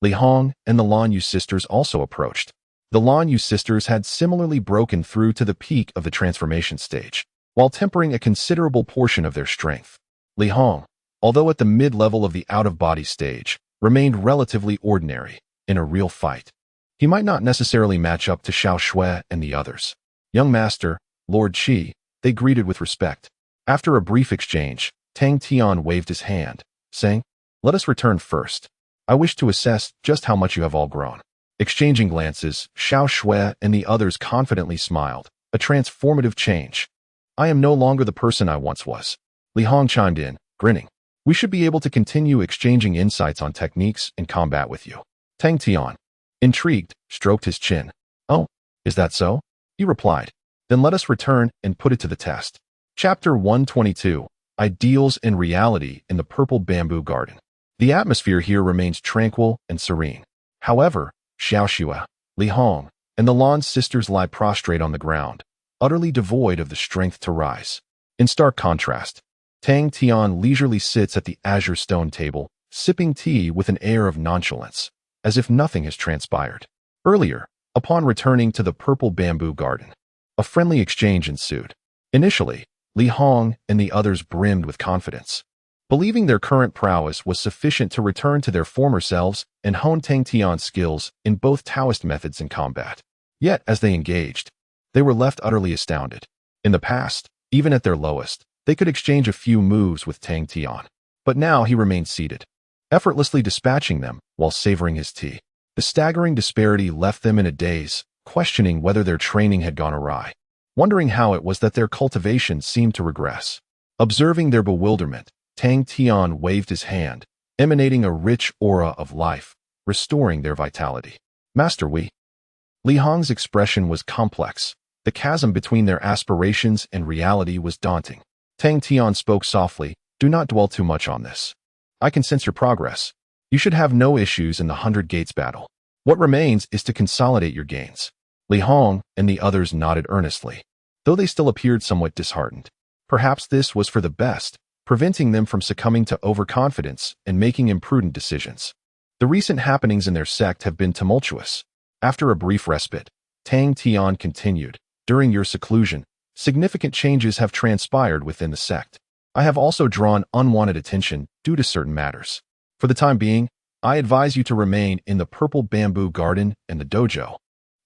Li Hong and the Lan Yu sisters also approached. The Lan Yu sisters had similarly broken through to the peak of the transformation stage, while tempering a considerable portion of their strength. Li Hong, although at the mid-level of the out-of-body stage, remained relatively ordinary in a real fight. He might not necessarily match up to Xiao Shui and the others. Young master, Lord Qi, they greeted with respect. After a brief exchange, Tang Tian waved his hand, saying, "Let us return first. I wish to assess just how much you have all grown." Exchanging glances, Xiao Shui and the others confidently smiled. A transformative change. I am no longer the person I once was. Li Hong chimed in, grinning. We should be able to continue exchanging insights on techniques in combat with you. Tang Tian, intrigued, stroked his chin. Oh, is that so? He replied. Then let us return and put it to the test. Chapter 122, Ideals and Reality in the Purple Bamboo Garden. The atmosphere here remains tranquil and serene. However, Xiao Shui, Li Hong, and the Lan sisters lie prostrate on the ground, utterly devoid of the strength to rise. In stark contrast, Tang Tian leisurely sits at the azure stone table, sipping tea with an air of nonchalance, as if nothing has transpired. Earlier, upon returning to the Purple Bamboo Garden, a friendly exchange ensued. Initially, Li Hong and the others brimmed with confidence, believing their current prowess was sufficient to return to their former selves and hone Tang Tian's skills in both Taoist methods in combat. Yet, as they engaged, they were left utterly astounded. In the past, even at their lowest, they could exchange a few moves with Tang Tian. But now he remained seated, effortlessly dispatching them while savoring his tea. The staggering disparity left them in a daze, questioning whether their training had gone awry, wondering how it was that their cultivation seemed to regress. Observing their bewilderment, Tang Tian waved his hand, emanating a rich aura of life, restoring their vitality. Master Li Hong's expression was complex, The chasm between their aspirations and reality was daunting. Tang Tian spoke softly, "Do not dwell too much on this. I can sense your progress. You should have no issues in the 100 Gates battle. What remains is to consolidate your gains." Li Hong and the others nodded earnestly, though they still appeared somewhat disheartened. Perhaps this was for the best, preventing them from succumbing to overconfidence and making imprudent decisions. The recent happenings in their sect have been tumultuous. After a brief respite, Tang Tian continued, "During your seclusion, significant changes have transpired within the sect. I have also drawn unwanted attention due to certain matters. For the time being, I advise you to remain in the purple bamboo garden and the dojo,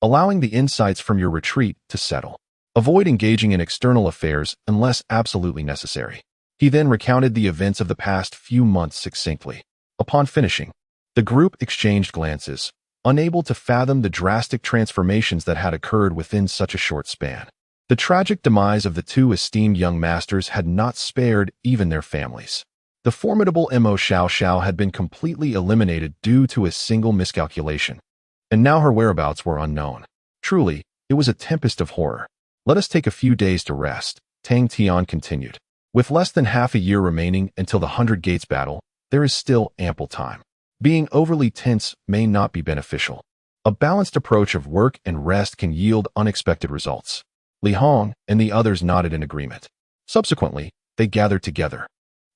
allowing the insights from your retreat to settle. Avoid engaging in external affairs unless absolutely necessary." He then recounted the events of the past few months succinctly. Upon finishing, the group exchanged glances, unable to fathom the drastic transformations that had occurred within such a short span. The tragic demise of the two esteemed young masters had not spared even their families. The formidable Emo Shia Shao had been completely eliminated due to a single miscalculation, and now her whereabouts were unknown. Truly, it was a tempest of horror. "Let us take a few days to rest," Tang Tian continued. "With less than half a year remaining until the 100 Gates battle, there is still ample time. Being overly tense may not be beneficial. A balanced approach of work and rest can yield unexpected results." Li Hong and the others nodded in agreement. Subsequently, they gathered together,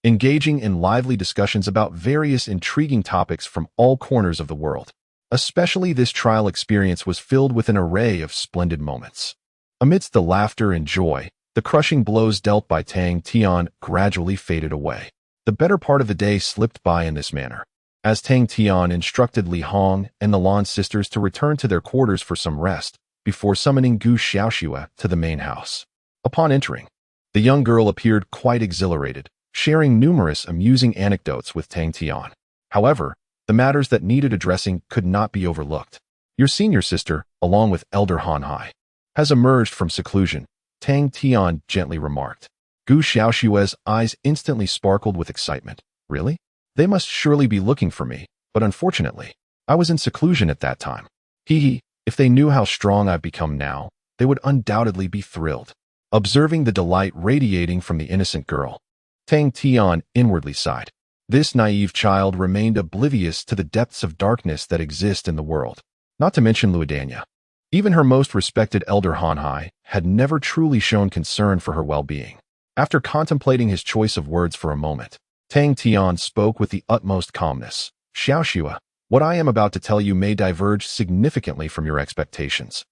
engaging in lively discussions about various intriguing topics from all corners of the world. Especially this trial experience was filled with an array of splendid moments. Amidst the laughter and joy, the crushing blows dealt by Tang Tian gradually faded away. The better part of the day slipped by in this manner, as Tang Tian instructed Li Hong and the Lan sisters to return to their quarters for some rest before summoning Gu Xiaoxue to the main house. Upon entering, the young girl appeared quite exhilarated, sharing numerous amusing anecdotes with Tang Tian. However, the matters that needed addressing could not be overlooked. "Your senior sister, along with Elder Han Hai, has emerged from seclusion," Tang Tian gently remarked. Gu Xiaoxue's eyes instantly sparkled with excitement. "Really? They must surely be looking for me, but unfortunately, I was in seclusion at that time. Hee. If they knew how strong I've become now, they would undoubtedly be thrilled." Observing the delight radiating from the innocent girl, Tang Tian inwardly sighed. This naive child remained oblivious to the depths of darkness that exist in the world. Not to mention Luodania. Even her most respected elder Han Hai had never truly shown concern for her well-being. After contemplating his choice of words for a moment, Tang Tian spoke with the utmost calmness. "Xiaoxue, what I am about to tell you may diverge significantly from your expectations.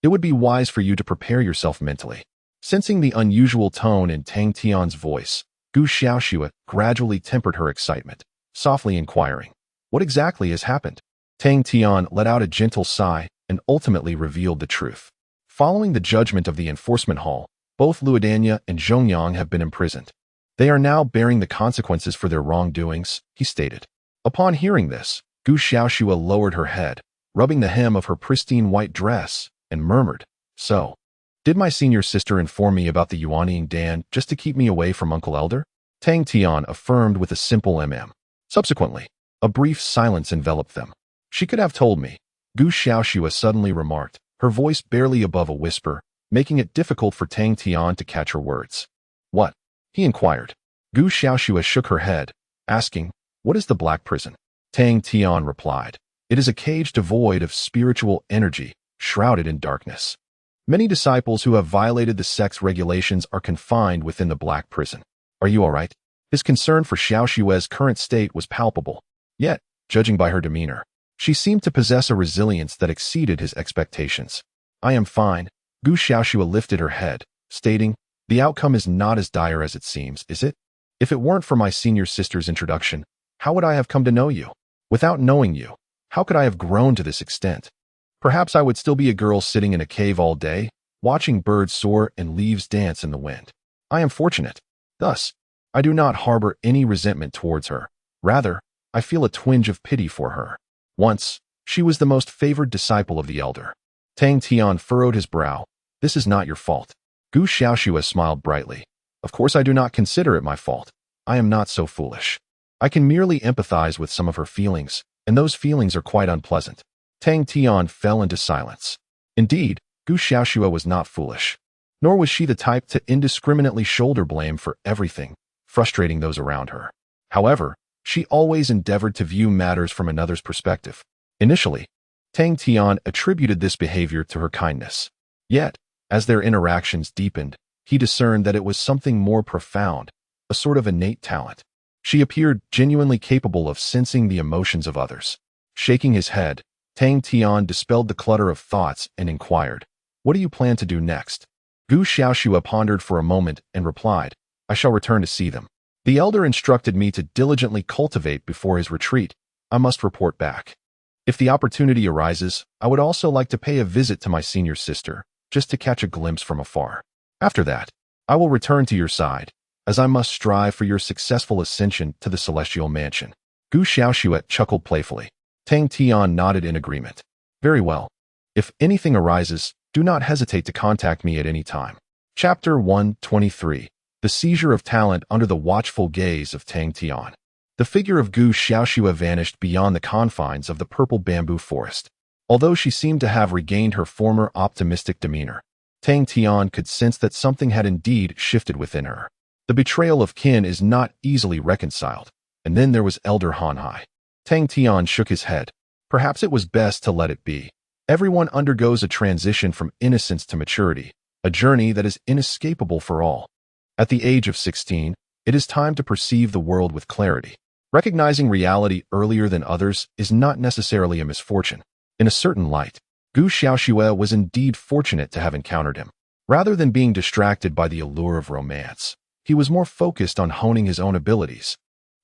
It would be wise for you to prepare yourself mentally." Sensing the unusual tone in Tang Tian's voice, Gu Xiaoxue gradually tempered her excitement, softly inquiring, "What exactly has happened?" Tang Tian let out a gentle sigh and ultimately revealed the truth. Following the judgment of the enforcement hall, both Luodania and Zhongyang have been imprisoned. They are now bearing the consequences for their wrongdoings, he stated. Upon hearing this, Gu Xiaoxue lowered her head, rubbing the hem of her pristine white dress, and murmured, "So, did my senior sister inform me about the Yuanying Dan just to keep me away from Uncle Elder?" Tang Tian affirmed with a simple Subsequently, a brief silence enveloped them. "She could have told me," Gu Xiaoxue suddenly remarked, her voice barely above a whisper, making it difficult for Tang Tian to catch her words. "What?" he inquired. Gu Xiaoxue shook her head, asking, "What is the Black Prison?" Tang Tian replied, "It is a cage devoid of spiritual energy, shrouded in darkness. Many disciples who have violated the sect's regulations are confined within the Black Prison. Are you all right?" His concern for Xiaoxue's current state was palpable. Yet, judging by her demeanor, she seemed to possess a resilience that exceeded his expectations. "I am fine." Gu Xiaoxue lifted her head, stating, "The outcome is not as dire as it seems, is it? If it weren't for my senior sister's introduction, how would I have come to know you? Without knowing you, how could I have grown to this extent? Perhaps I would still be a girl sitting in a cave all day, watching birds soar and leaves dance in the wind. I am fortunate. Thus, I do not harbor any resentment towards her. Rather, I feel a twinge of pity for her. Once, she was the most favored disciple of the elder." Tang Tian furrowed his brow. "This is not your fault." Gu Xiaoxue smiled brightly. "Of course I do not consider it my fault. I am not so foolish. I can merely empathize with some of her feelings, and those feelings are quite unpleasant." Tang Tian fell into silence. Indeed, Gu Xiaoxue was not foolish. Nor was she the type to indiscriminately shoulder blame for everything, frustrating those around her. However, she always endeavored to view matters from another's perspective. Initially, Tang Tian attributed this behavior to her kindness. Yet, as their interactions deepened, he discerned that it was something more profound, a sort of innate talent. She appeared genuinely capable of sensing the emotions of others. Shaking his head, Tang Tian dispelled the clutter of thoughts and inquired, "What do you plan to do next?" Gu Xiaoxue pondered for a moment and replied, "I shall return to see them. The elder instructed me to diligently cultivate before his retreat. I must report back. If the opportunity arises, I would also like to pay a visit to my senior sister, just to catch a glimpse from afar. After that, I will return to your side, as I must strive for your successful ascension to the celestial mansion." Gu Xiaoxue chuckled playfully. Tang Tian nodded in agreement. "Very well. If anything arises, do not hesitate to contact me at any time." Chapter 123. The Seizure of Talent Under the Watchful Gaze of Tang Tian. The figure of Gu Xiaoxue vanished beyond the confines of the purple bamboo forest. Although she seemed to have regained her former optimistic demeanor, Tang Tian could sense that something had indeed shifted within her. The betrayal of kin is not easily reconciled, and then there was Elder Han Hai. Tang Tian shook his head. Perhaps it was best to let it be. Everyone undergoes a transition from innocence to maturity, a journey that is inescapable for all. At the age of 16, it is time to perceive the world with clarity. Recognizing reality earlier than others is not necessarily a misfortune. In a certain light, Gu Xiaoxue was indeed fortunate to have encountered him. Rather than being distracted by the allure of romance, he was more focused on honing his own abilities.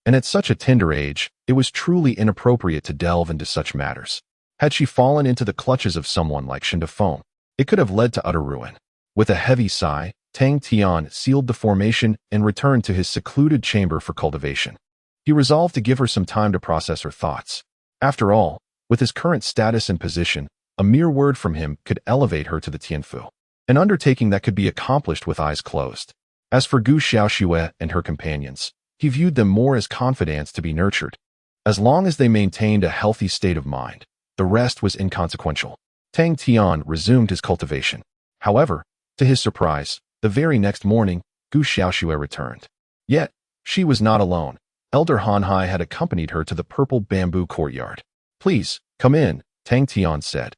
And at such a tender age, it was truly inappropriate to delve into such matters. Had she fallen into the clutches of someone like Feng, it could have led to utter ruin. With a heavy sigh, Tang Tian sealed the formation and returned to his secluded chamber for cultivation. He resolved to give her some time to process her thoughts. After all, with his current status and position, a mere word from him could elevate her to the Tianfu, an undertaking that could be accomplished with eyes closed. As for Gu Xiaoxue and her companions, he viewed them more as confidants to be nurtured. As long as they maintained a healthy state of mind, the rest was inconsequential. Tang Tian resumed his cultivation. However, to his surprise, the very next morning, Gu Xiaoxue returned. Yet, she was not alone. Elder Han Hai had accompanied her to the purple bamboo courtyard. "Please, come in," Tang Tian said,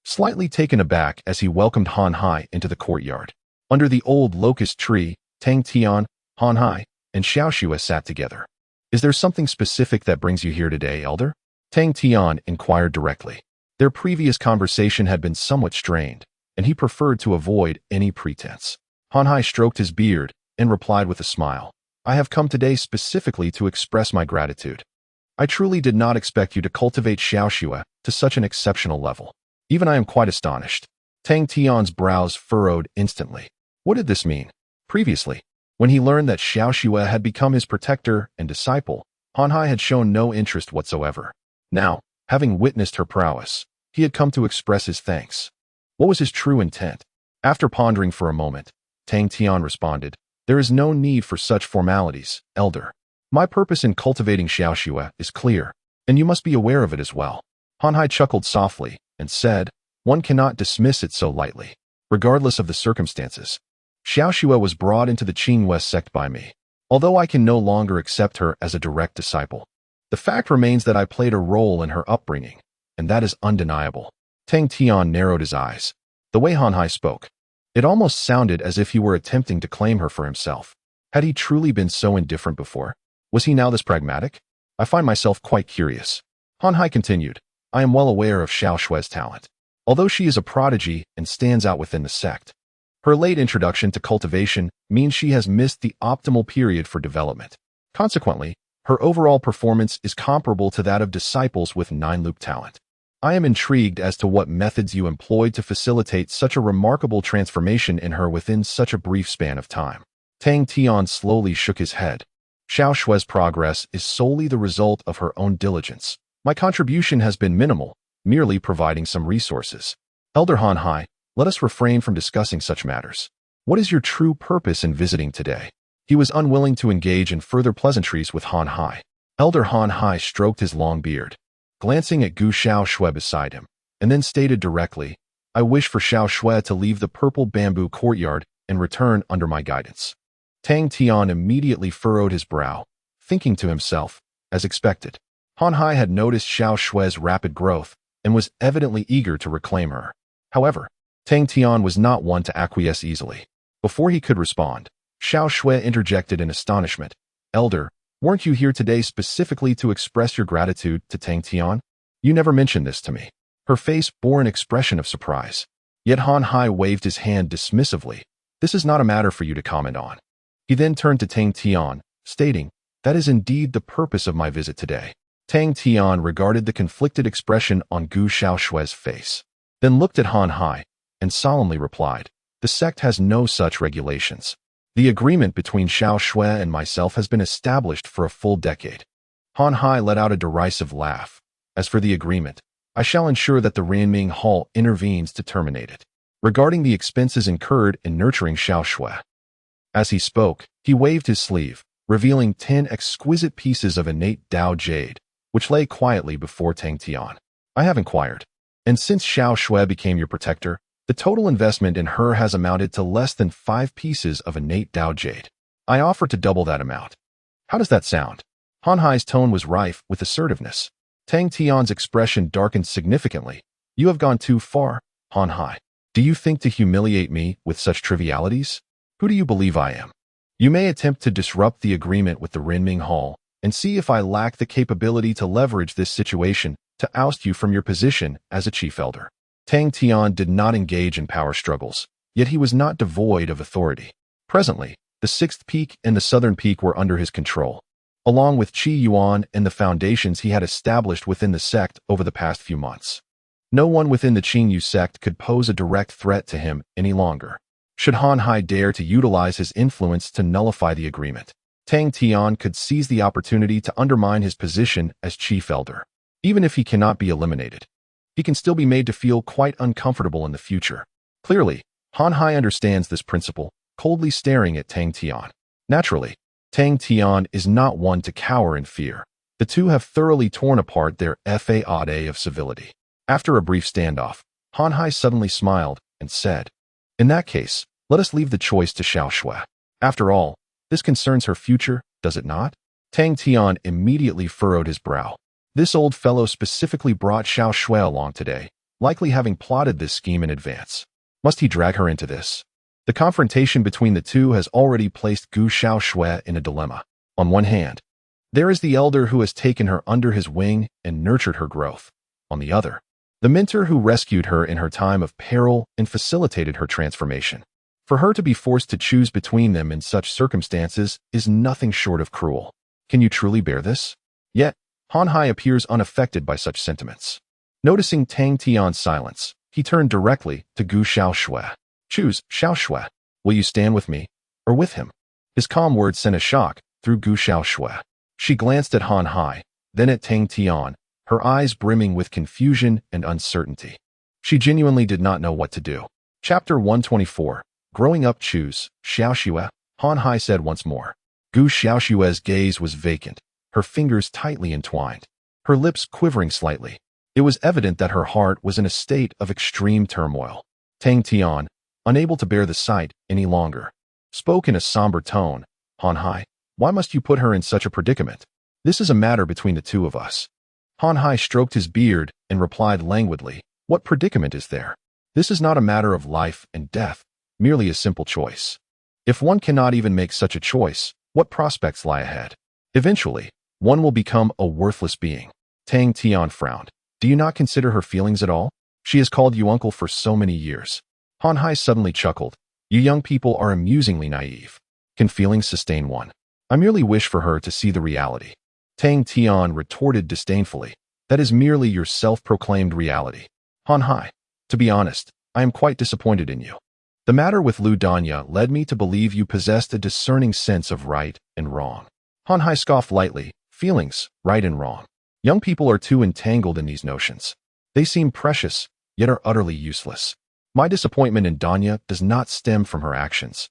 slightly taken aback as he welcomed Han Hai into the courtyard. Under the old locust tree, Tang Tian, Han Hai, and Xiaoxue sat together. "Is there something specific that brings you here today, Elder?" Tang Tian inquired directly. Their previous conversation had been somewhat strained, and he preferred to avoid any pretense. Han Hai stroked his beard and replied with a smile, "I have come today specifically to express my gratitude. I truly did not expect you to cultivate Xiaoxue to such an exceptional level. Even I am quite astonished." Tang Tian's brows furrowed instantly. What did this mean? Previously, when he learned that Xiaoxue had become his protector and disciple, Han Hai had shown no interest whatsoever. Now, having witnessed her prowess, he had come to express his thanks. What was his true intent? After pondering for a moment, Tang Tian responded, "There is no need for such formalities, Elder. My purpose in cultivating Xiaoxue is clear, and you must be aware of it as well." Han Hai chuckled softly and said, "One cannot dismiss it so lightly, regardless of the circumstances. Xiaoxue was brought into the Qingwei sect by me, although I can no longer accept her as a direct disciple. The fact remains that I played a role in her upbringing, and that is undeniable." Tang Tian narrowed his eyes. The way Han Hai spoke, it almost sounded as if he were attempting to claim her for himself. Had he truly been so indifferent before? Was he now this pragmatic? I find myself quite curious. Han Hai continued, "I am well aware of Xiaoxue's talent, although she is a prodigy and stands out within the sect. Her late introduction to cultivation means she has missed the optimal period for development. Consequently, her overall performance is comparable to that of disciples with 9-loop talent. I am intrigued as to what methods you employed to facilitate such a remarkable transformation in her within such a brief span of time." Tang Tian slowly shook his head. "Xiaoxue's progress is solely the result of her own diligence. My contribution has been minimal, merely providing some resources. Elder Han Hai, let us refrain from discussing such matters. What is your true purpose in visiting today?" He was unwilling to engage in further pleasantries with Han Hai. Elder Han Hai stroked his long beard, glancing at Gu Xiaoxue beside him, and then stated directly, I wish for Xiao Shui to leave the purple bamboo courtyard and return under my guidance. Tang Tian immediately furrowed his brow, thinking to himself, as expected. Han Hai had noticed Xiao Shui's rapid growth and was evidently eager to reclaim her. However, Tang Tian was not one to acquiesce easily. Before he could respond, Xiao Shui interjected in astonishment. Elder, weren't you here today specifically to express your gratitude to Tang Tian? You never mentioned this to me. Her face bore an expression of surprise. Yet Han Hai waved his hand dismissively. This is not a matter for you to comment on. He then turned to Tang Tian, stating, that is indeed the purpose of my visit today. Tang Tian regarded the conflicted expression on Gu Xiaoshui's face, then looked at Han Hai, and solemnly replied, the sect has no such regulations. The agreement between Xiao Shui and myself has been established for a full decade. Han Hai let out a derisive laugh. As for the agreement, I shall ensure that the Renming Hall intervenes to terminate it. Regarding the expenses incurred in nurturing Xiao Shui. As he spoke, he waved his sleeve, revealing 10 exquisite pieces of innate Dao Jade, which lay quietly before Tang Tian. I have inquired, and since Xiao Shui became your protector, the total investment in her has amounted to less than 5 pieces of innate Dao Jade. I offer to double that amount. How does that sound? Han Hai's tone was rife with assertiveness. Tang Tian's expression darkened significantly. You have gone too far, Han Hai. Do you think to humiliate me with such trivialities? Who do you believe I am? You may attempt to disrupt the agreement with the Renming Hall and see if I lack the capability to leverage this situation to oust you from your position as a chief elder. Tang Tian did not engage in power struggles, yet he was not devoid of authority. Presently, the 6th peak and the southern peak were under his control, along with Qi Yuan and the foundations he had established within the sect over the past few months. No one within the Qingyu sect could pose a direct threat to him any longer. Should Han Hai dare to utilize his influence to nullify the agreement, Tang Tian could seize the opportunity to undermine his position as chief elder. Even if he cannot be eliminated, he can still be made to feel quite uncomfortable in the future. Clearly, Han Hai understands this principle, coldly staring at Tang Tian. Naturally, Tang Tian is not one to cower in fear. The two have thoroughly torn apart their facade of civility. After a brief standoff, Han Hai suddenly smiled and said, in that case, let us leave the choice to Xiao Shui. After all, this concerns her future, does it not? Tang Tian immediately furrowed his brow. This old fellow specifically brought Xiao Shui along today, likely having plotted this scheme in advance. Must he drag her into this? The confrontation between the two has already placed Gu Xiao Shui in a dilemma. On one hand, there is the elder who has taken her under his wing and nurtured her growth. On the other, the mentor who rescued her in her time of peril and facilitated her transformation. For her to be forced to choose between them in such circumstances is nothing short of cruel. Can you truly bear this? Yet, Han Hai appears unaffected by such sentiments. Noticing Tang Tian's silence, he turned directly to Gu Xiao Shui. Choose, Xiao Shui. Will you stand with me, or with him? His calm words sent a shock through Gu Xiao Shui. She glanced at Han Hai, then at Tang Tian, her eyes brimming with confusion and uncertainty. She genuinely did not know what to do. Chapter 124. Growing up choose, Xiao Shui, Han Hai said once more. Gu Xiao Shui's gaze was vacant, her fingers tightly entwined, her lips quivering slightly. It was evident that her heart was in a state of extreme turmoil. Tang Tian, unable to bear the sight any longer, spoke in a somber tone. Han Hai, why must you put her in such a predicament? This is a matter between the two of us. Han Hai stroked his beard and replied languidly, what predicament is there? This is not a matter of life and death, merely a simple choice. If one cannot even make such a choice, what prospects lie ahead? Eventually, one will become a worthless being. Tang Tian frowned. Do you not consider her feelings at all? She has called you uncle for so many years. Han Hai suddenly chuckled. You young people are amusingly naive. Can feelings sustain one? I merely wish for her to see the reality. Tang Tian retorted disdainfully. That is merely your self-proclaimed reality. Han Hai, to be honest, I am quite disappointed in you. The matter with Lu Danya led me to believe you possessed a discerning sense of right and wrong. Han Hai scoffed lightly. Feelings, right and wrong. Young people are too entangled in these notions. They seem precious, yet are utterly useless. My disappointment in Danya does not stem from her actions,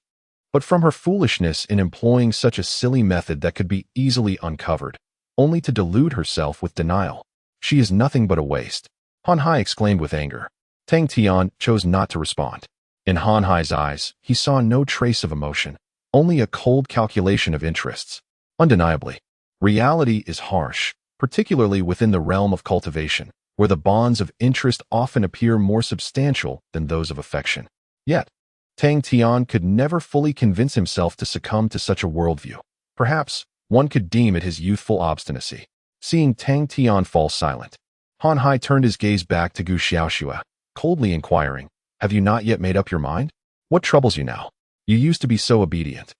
but from her foolishness in employing such a silly method that could be easily uncovered, only to delude herself with denial. She is nothing but a waste. Han Hai exclaimed with anger. Tang Tian chose not to respond. In Han Hai's eyes, he saw no trace of emotion, only a cold calculation of interests. Undeniably, reality is harsh, particularly within the realm of cultivation, where the bonds of interest often appear more substantial than those of affection. Yet, Tang Tian could never fully convince himself to succumb to such a worldview. Perhaps one could deem it his youthful obstinacy. Seeing Tang Tian fall silent, Han Hai turned his gaze back to Gu Xiaoxue, coldly inquiring, "Have you not yet made up your mind? What troubles you now? You used to be so obedient."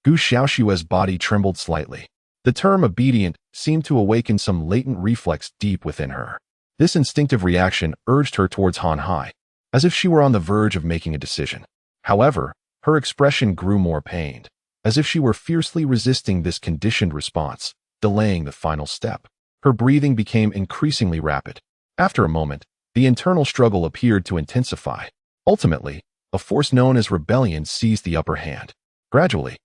Gu Xiaoxue's body trembled slightly. The term obedient seemed to awaken some latent reflex deep within her. This instinctive reaction urged her towards Han Hai, as if she were on the verge of making a decision. However, her expression grew more pained, as if she were fiercely resisting this conditioned response, delaying the final step. Her breathing became increasingly rapid. After a moment, the internal struggle appeared to intensify. Ultimately, a force known as rebellion seized the upper hand. Gradually,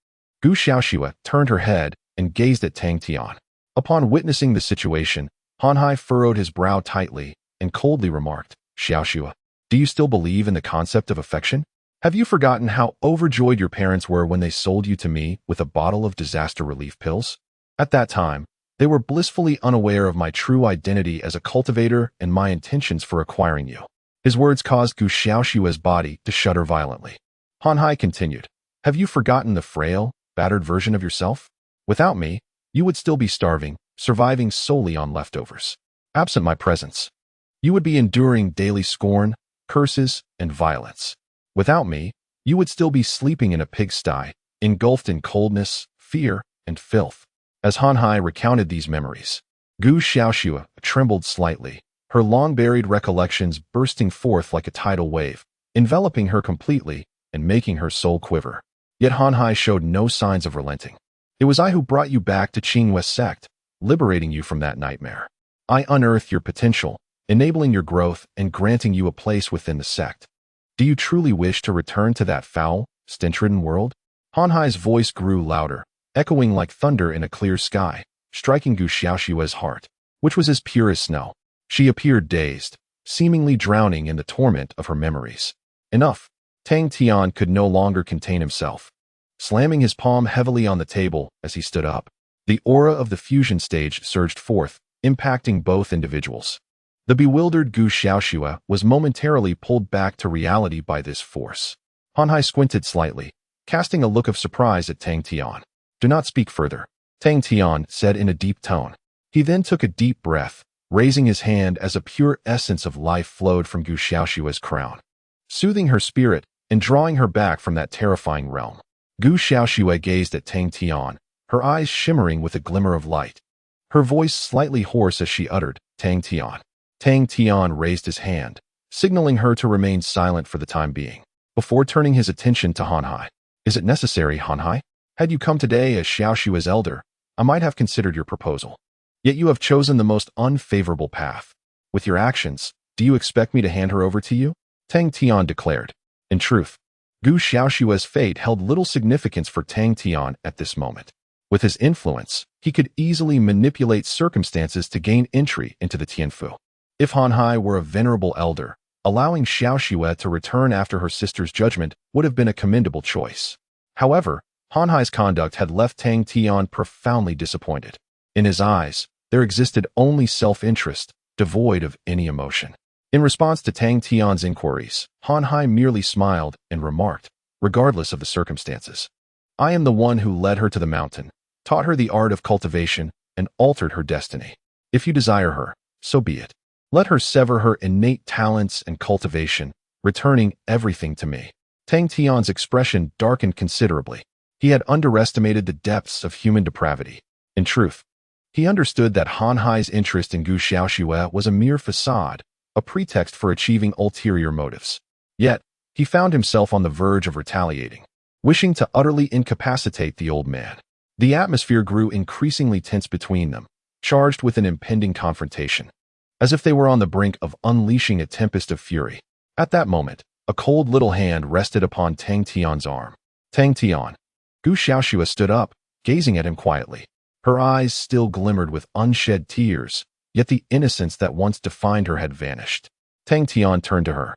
Gu Xiaoxue turned her head and gazed at Tang Tian. Upon witnessing the situation, Han Hai furrowed his brow tightly and coldly remarked, "Xiaoxue, do you still believe in the concept of affection? Have you forgotten how overjoyed your parents were when they sold you to me with a bottle of disaster relief pills? At that time, they were blissfully unaware of my true identity as a cultivator and my intentions for acquiring you." His words caused Gu Xiaoxue's body to shudder violently. Han Hai continued, "Have you forgotten the frail, battered version of yourself? Without me, you would still be starving, surviving solely on leftovers. Absent my presence, you would be enduring daily scorn, curses, and violence. Without me, you would still be sleeping in a pigsty, engulfed in coldness, fear, and filth." As Han Hai recounted these memories, Gu Xiaoxue trembled slightly, her long-buried recollections bursting forth like a tidal wave, enveloping her completely and making her soul quiver. Yet Han Hai showed no signs of relenting. "It was I who brought you back to Qinghua's sect, liberating you from that nightmare. I unearthed your potential, enabling your growth and granting you a place within the sect. Do you truly wish to return to that foul, stench-ridden world?" Han Hai's voice grew louder, echoing like thunder in a clear sky, striking Gu Xiaoxue's heart, which was as pure as snow. She appeared dazed, seemingly drowning in the torment of her memories. Enough. Tang Tian could no longer contain himself. Slamming his palm heavily on the table as he stood up, the aura of the fusion stage surged forth, impacting both individuals. The bewildered Gu Xiaoxue was momentarily pulled back to reality by this force. Han Hai squinted slightly, casting a look of surprise at Tang Tian. "Do not speak further," Tang Tian said in a deep tone. He then took a deep breath, raising his hand as a pure essence of life flowed from Gu Xiaoxue's crown, soothing her spirit and drawing her back from that terrifying realm. Gu Xiaoxue gazed at Tang Tian, her eyes shimmering with a glimmer of light. Her voice slightly hoarse as she uttered, "Tang Tian." Tang Tian raised his hand, signaling her to remain silent for the time being, before turning his attention to Han Hai. "Is it necessary, Han Hai? Had you come today as Xiaoxue's elder, I might have considered your proposal. Yet you have chosen the most unfavorable path. With your actions, do you expect me to hand her over to you?" Tang Tian declared. In truth, Gu Xiaoxue's fate held little significance for Tang Tian at this moment. With his influence, he could easily manipulate circumstances to gain entry into the Tianfu. If Han Hai were a venerable elder, allowing Xiaoxue to return after her sister's judgment would have been a commendable choice. However, Han Hai's conduct had left Tang Tian profoundly disappointed. In his eyes, there existed only self-interest, devoid of any emotion. In response to Tang Tian's inquiries, Han Hai merely smiled and remarked, regardless of the circumstances, "I am the one who led her to the mountain, taught her the art of cultivation, and altered her destiny. If you desire her, so be it. Let her sever her innate talents and cultivation, returning everything to me." Tang Tian's expression darkened considerably. He had underestimated the depths of human depravity. In truth, he understood that Han Hai's interest in Gu Xiaoxue was a mere facade, a pretext for achieving ulterior motives. Yet, he found himself on the verge of retaliating, wishing to utterly incapacitate the old man. The atmosphere grew increasingly tense between them, charged with an impending confrontation, as if they were on the brink of unleashing a tempest of fury. At that moment, a cold little hand rested upon Tang Tian's arm. "Tang Tian." Gu Xiaoxue stood up, gazing at him quietly. Her eyes still glimmered with unshed tears, yet the innocence that once defined her had vanished. Tang Tian turned to her.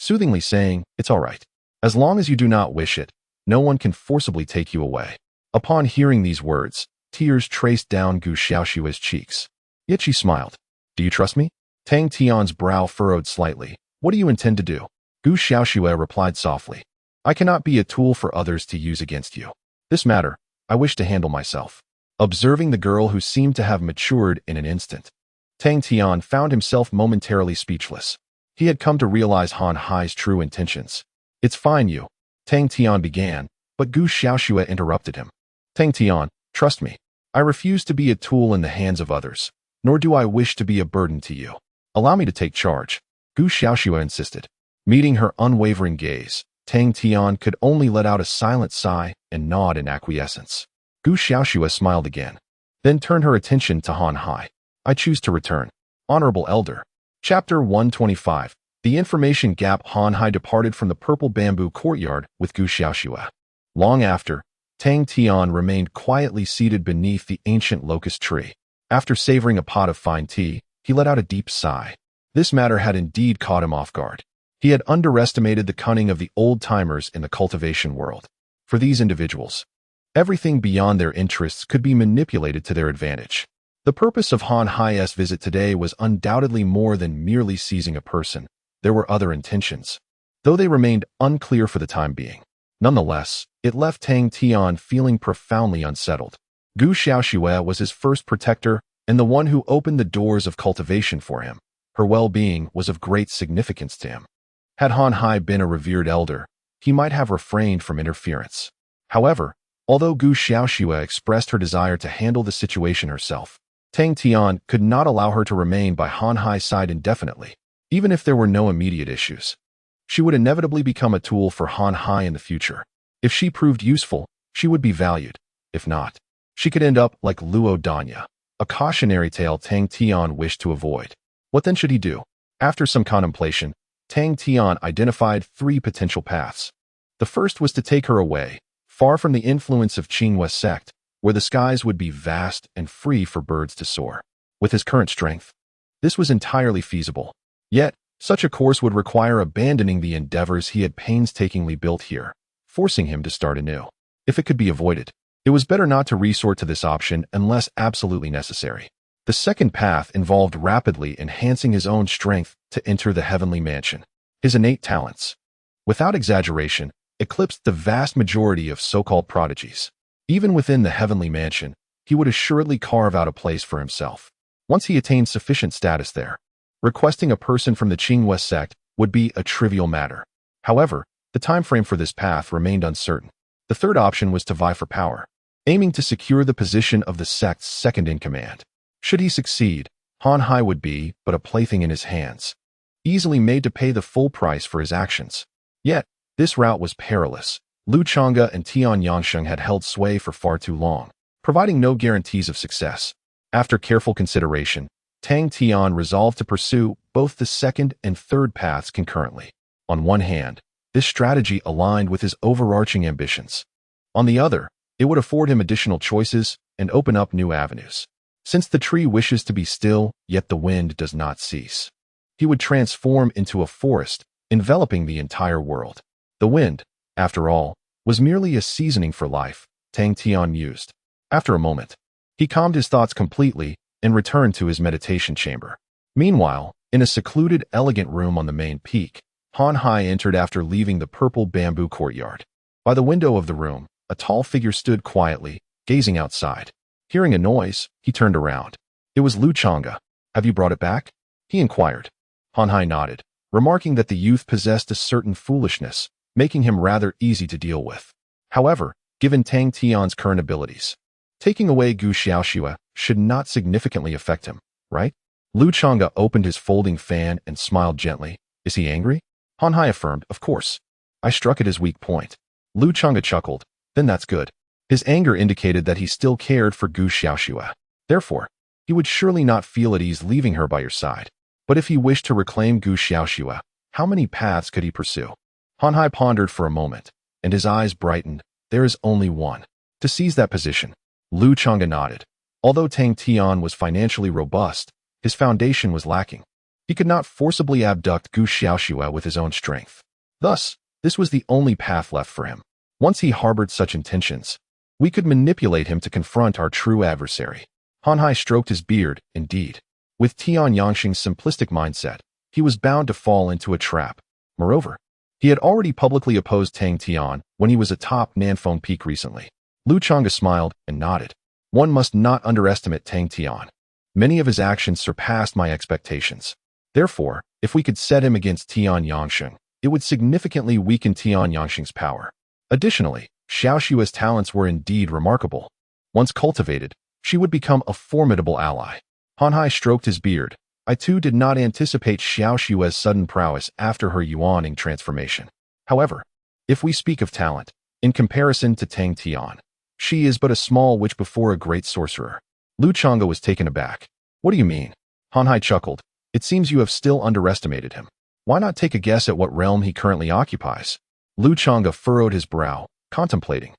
soothingly saying, "It's all right. As long as you do not wish it, no one can forcibly take you away." Upon hearing these words, tears traced down Gu Xiaoshua's cheeks. Yet she smiled. "Do you trust me?" Tang Tian's brow furrowed slightly. "What do you intend to do?" Gu Xiaoshua replied softly. "I cannot be a tool for others to use against you. This matter, I wish to handle myself." Observing the girl who seemed to have matured in an instant, Tang Tian found himself momentarily speechless. He had come to realize Han Hai's true intentions. "It's fine, you," Tang Tian began, but Gu Xiaoshua interrupted him. "Tang Tian, trust me. I refuse to be a tool in the hands of others, nor do I wish to be a burden to you. Allow me to take charge," Gu Xiaoshua insisted. Meeting her unwavering gaze, Tang Tian could only let out a silent sigh and nod in acquiescence. Gu Xiaoshua smiled again, then turned her attention to Han Hai. "I choose to return. Honorable Elder." Chapter 125. The information gap. Han Hai departed from the purple bamboo courtyard with Gu Xiaoshua. Long after, Tang Tian remained quietly seated beneath the ancient locust tree. After savoring a pot of fine tea, he let out a deep sigh. This matter had indeed caught him off guard. He had underestimated the cunning of the old-timers in the cultivation world. For these individuals, everything beyond their interests could be manipulated to their advantage. The purpose of Han Hai's visit today was undoubtedly more than merely seizing a person. There were other intentions, though they remained unclear for the time being. Nonetheless, it left Tang Tian feeling profoundly unsettled. Gu Xiaoshua was his first protector and the one who opened the doors of cultivation for him. Her well-being was of great significance to him. Had Han Hai been a revered elder, he might have refrained from interference. However, although Gu Xiaoshua expressed her desire to handle the situation herself, Tang Tian could not allow her to remain by Han Hai's side indefinitely. Even if there were no immediate issues, she would inevitably become a tool for Han Hai in the future. If she proved useful, she would be valued. If not, she could end up like Luo Danya, a cautionary tale Tang Tian wished to avoid. What then should he do? After some contemplation, Tang Tian identified 3 potential paths. The first was to take her away, far from the influence of Qinghua sect, where the skies would be vast and free for birds to soar. With his current strength, this was entirely feasible. Yet, such a course would require abandoning the endeavors he had painstakingly built here, forcing him to start anew. If it could be avoided, it was better not to resort to this option unless absolutely necessary. The second path involved rapidly enhancing his own strength to enter the heavenly mansion. His innate talents, without exaggeration, eclipsed the vast majority of so-called prodigies. Even within the heavenly mansion, he would assuredly carve out a place for himself. Once he attained sufficient status there, requesting a person from the Qinghua sect would be a trivial matter. However, the time frame for this path remained uncertain. The third option was to vie for power, aiming to secure the position of the sect's second-in-command. Should he succeed, Han Hai would be but a plaything in his hands, easily made to pay the full price for his actions. Yet, this route was perilous. Lu Chonga and Tian Yangsheng had held sway for far too long, providing no guarantees of success. After careful consideration, Tang Tian resolved to pursue both the second and third paths concurrently. On one hand, this strategy aligned with his overarching ambitions. On the other, it would afford him additional choices and open up new avenues. Since the tree wishes to be still, yet the wind does not cease, he would transform into a forest, enveloping the entire world. The wind, after all, was merely a seasoning for life, Tang Tian mused. After a moment, he calmed his thoughts completely and returned to his meditation chamber. Meanwhile, in a secluded, elegant room on the main peak, Han Hai entered after leaving the purple bamboo courtyard. By the window of the room, a tall figure stood quietly, gazing outside. Hearing a noise, he turned around. It was Lu Chonga. "Have you brought it back?" he inquired. Han Hai nodded, remarking that the youth possessed a certain foolishness, making him rather easy to deal with. However, given Tang Tian's current abilities, taking away Gu Xiaoshua should not significantly affect him, right? Lu Chonga opened his folding fan and smiled gently. "Is he angry?" Han Hai affirmed, "Of course. I struck at his weak point." Lu Chonga chuckled. "Then that's good." His anger indicated that he still cared for Gu Xiaoshua. Therefore, he would surely not feel at ease leaving her by your side. But if he wished to reclaim Gu Xiaoshua, how many paths could he pursue? Han Hai pondered for a moment, and his eyes brightened. There is only one. To seize that position. Lu Chonga nodded. Although Tang Tian was financially robust, his foundation was lacking. He could not forcibly abduct Gu Xiaoxue with his own strength. Thus, this was the only path left for him. Once he harbored such intentions, we could manipulate him to confront our true adversary. Han Hai stroked his beard, indeed. With Tian Yangxing's simplistic mindset, he was bound to fall into a trap. Moreover, he had already publicly opposed Tang Tian when he was atop Nanfeng Peak recently. Chonga smiled and nodded. One must not underestimate Tang Tian. Many of his actions surpassed my expectations. Therefore, if we could set him against Tian Yangxing, it would significantly weaken Tian Yangxing's power. Additionally, Xiaoxue's talents were indeed remarkable. Once cultivated, she would become a formidable ally. Han Hai stroked his beard. I too did not anticipate Xiaoxue's sudden prowess after her yuaning transformation. However, if we speak of talent, in comparison to Tang Tian, she is but a small witch before a great sorcerer. Chonga was taken aback. What do you mean? Han Hai chuckled. It seems you have still underestimated him. Why not take a guess at what realm he currently occupies? Chonga furrowed his brow, contemplating.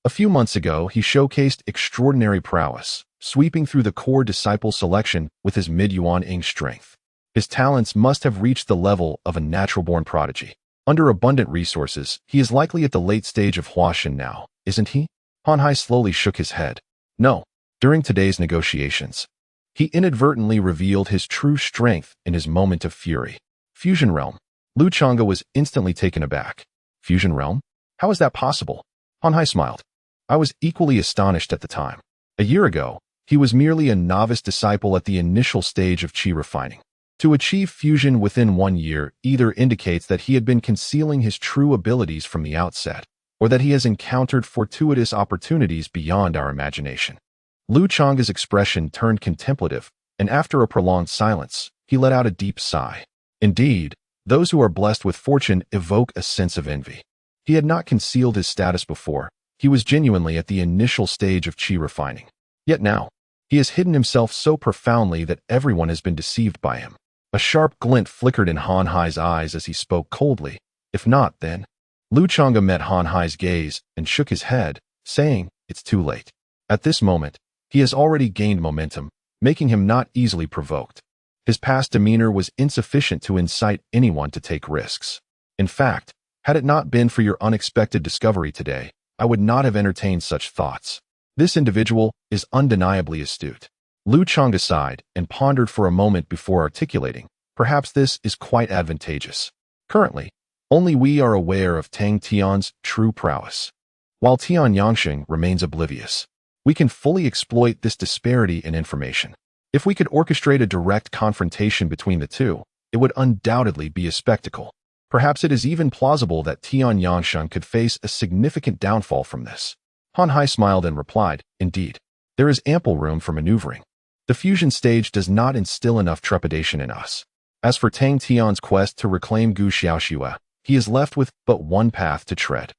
A few months ago, he showcased extraordinary prowess, sweeping through the core disciple selection with his mid-yuan-ing strength. His talents must have reached the level of a natural-born prodigy. Under abundant resources, he is likely at the late stage of Huashan now, isn't he? Han Hai slowly shook his head. No. During today's negotiations, he inadvertently revealed his true strength in his moment of fury. Fusion Realm. Chonga was instantly taken aback. Fusion Realm? How is that possible? Han Hai smiled. I was equally astonished at the time. A year ago, he was merely a novice disciple at the initial stage of chi refining. To achieve fusion within 1 year either indicates that he had been concealing his true abilities from the outset, or that he has encountered fortuitous opportunities beyond our imagination. Chonga's expression turned contemplative, and after a prolonged silence, he let out a deep sigh. Indeed, those who are blessed with fortune evoke a sense of envy. He had not concealed his status before. He was genuinely at the initial stage of chi refining. Yet now, he has hidden himself so profoundly that everyone has been deceived by him. A sharp glint flickered in Han Hai's eyes as he spoke coldly. If not, then. Chonga met Han Hai's gaze and shook his head, saying, it's too late. At this moment, he has already gained momentum, making him not easily provoked. His past demeanor was insufficient to incite anyone to take risks. In fact, had it not been for your unexpected discovery today, I would not have entertained such thoughts. This individual is undeniably astute. Chonga sighed and pondered for a moment before articulating, perhaps this is quite advantageous. Currently, only we are aware of Tang Tian's true prowess, while Tian Yangxing remains oblivious. We can fully exploit this disparity in information. If we could orchestrate a direct confrontation between the two, it would undoubtedly be a spectacle. Perhaps it is even plausible that Tian Yangxing could face a significant downfall from this. Han Hai smiled and replied, indeed, there is ample room for maneuvering. The fusion stage does not instill enough trepidation in us. As for Tang Tian's quest to reclaim Gu Xiaoxue, he is left with but one path to tread.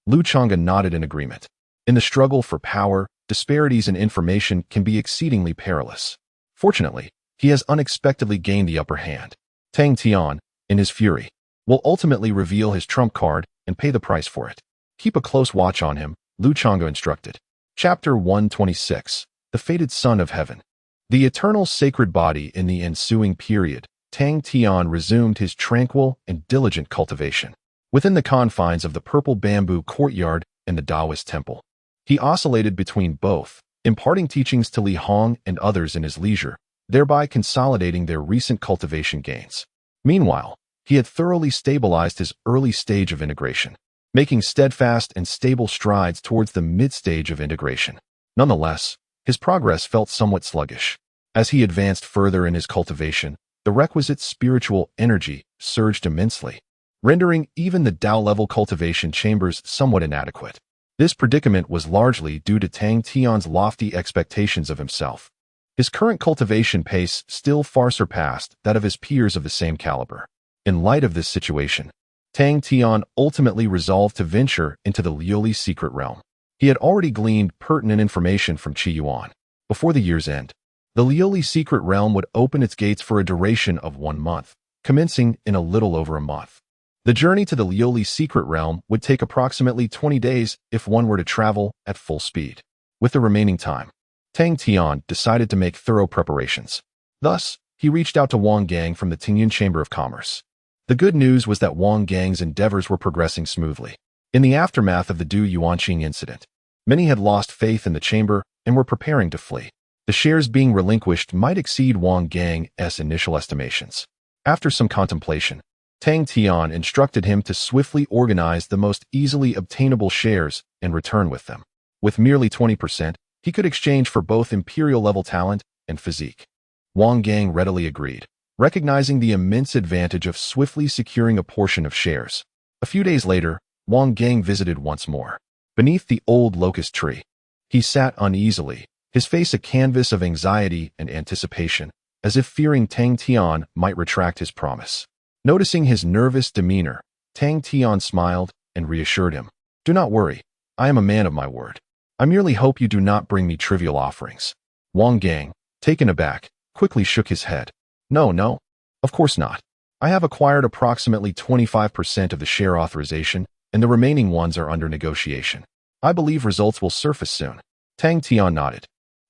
Chonga nodded in agreement. In the struggle for power, disparities in information can be exceedingly perilous. Fortunately, he has unexpectedly gained the upper hand. Tang Tian, in his fury, will ultimately reveal his trump card and pay the price for it. Keep a close watch on him, Chonga instructed. Chapter 126, The Fated Son of Heaven. The eternal sacred body. In the ensuing period, Tang Tian resumed his tranquil and diligent cultivation. Within the confines of the purple bamboo courtyard and the Taoist temple, he oscillated between both, imparting teachings to Li Hong and others in his leisure, thereby consolidating their recent cultivation gains. Meanwhile, he had thoroughly stabilized his early stage of integration, making steadfast and stable strides towards the mid-stage of integration. Nonetheless, his progress felt somewhat sluggish. As he advanced further in his cultivation, the requisite spiritual energy surged immensely, rendering even the Tao-level cultivation chambers somewhat inadequate. This predicament was largely due to Tang Tian's lofty expectations of himself. His current cultivation pace still far surpassed that of his peers of the same caliber. In light of this situation, Tang Tian ultimately resolved to venture into the Leoli secret realm. He had already gleaned pertinent information from Qi Yuan. Before the year's end, the Leoli secret realm would open its gates for a duration of 1 month, commencing in a little over a month. The journey to the Leoli secret realm would take approximately 20 days if one were to travel at full speed. With the remaining time, Tang Tian decided to make thorough preparations. Thus, he reached out to Wang Gang from the Tingyan Chamber of Commerce. The good news was that Wang Gang's endeavors were progressing smoothly. In the aftermath of the Du Yuanqing incident, many had lost faith in the chamber and were preparing to flee. The shares being relinquished might exceed Wang Gang's initial estimations. After some contemplation, Tang Tian instructed him to swiftly organize the most easily obtainable shares and return with them. With merely 20%, he could exchange for both imperial-level talent and physique. Wang Gang readily agreed, recognizing the immense advantage of swiftly securing a portion of shares. A few days later, Wang Gang visited once more. Beneath the old locust tree, he sat uneasily, his face a canvas of anxiety and anticipation, as if fearing Tang Tian might retract his promise. Noticing his nervous demeanor, Tang Tian smiled and reassured him. "Do not worry, I am a man of my word. I merely hope you do not bring me trivial offerings." Wang Gang, taken aback, quickly shook his head. No, of course not. I have acquired approximately 25% of the share authorization, and the remaining ones are under negotiation. I believe results will surface soon." Tang Tian nodded.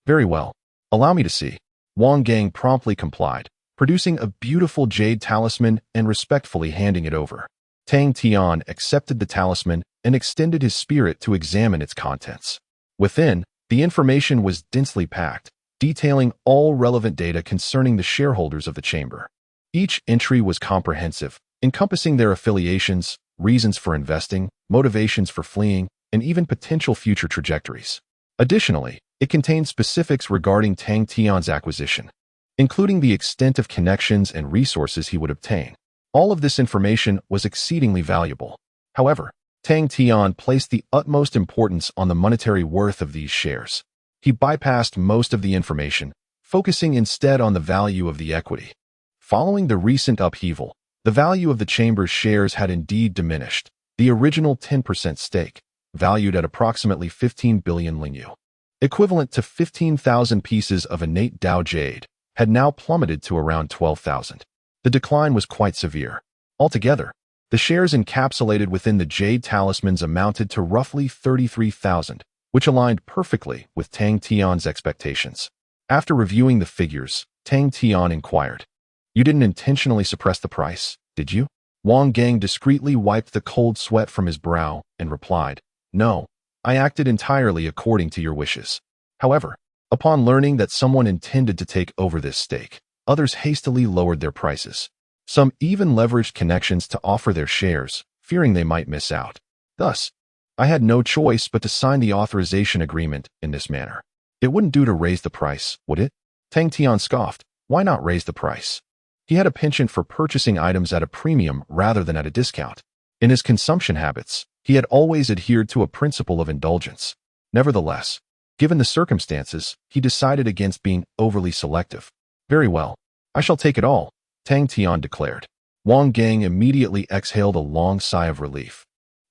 "Very well. Allow me to see." Wang Gang promptly complied, producing a beautiful jade talisman and respectfully handing it over. Tang Tian accepted the talisman and extended his spirit to examine its contents. Within, the information was densely packed, detailing all relevant data concerning the shareholders of the chamber. Each entry was comprehensive, encompassing their affiliations, reasons for investing, motivations for fleeing, and even potential future trajectories. Additionally, it contained specifics regarding Tang Tian's acquisition, including the extent of connections and resources he would obtain. All of this information was exceedingly valuable. However, Tang Tian placed the utmost importance on the monetary worth of these shares. He bypassed most of the information, focusing instead on the value of the equity. Following the recent upheaval, the value of the chamber's shares had indeed diminished. The original 10% stake, valued at approximately 15 billion lingyu, equivalent to 15,000 pieces of innate Dao Jade, had now plummeted to around 12,000. The decline was quite severe. Altogether, the shares encapsulated within the Jade talismans amounted to roughly 33,000, which aligned perfectly with Tang Tian's expectations. After reviewing the figures, Tang Tian inquired, "You didn't intentionally suppress the price, did you?" Wang Gang discreetly wiped the cold sweat from his brow and replied, "No, I acted entirely according to your wishes. However, upon learning that someone intended to take over this stake, others hastily lowered their prices. Some even leveraged connections to offer their shares, fearing they might miss out. Thus, I had no choice but to sign the authorization agreement in this manner. It wouldn't do to raise the price, would it?" Tang Tian scoffed. Why not raise the price? He had a penchant for purchasing items at a premium rather than at a discount. In his consumption habits, he had always adhered to a principle of indulgence. Nevertheless, given the circumstances, he decided against being overly selective. "Very well, I shall take it all," Tang Tian declared. Wang Gang immediately exhaled a long sigh of relief.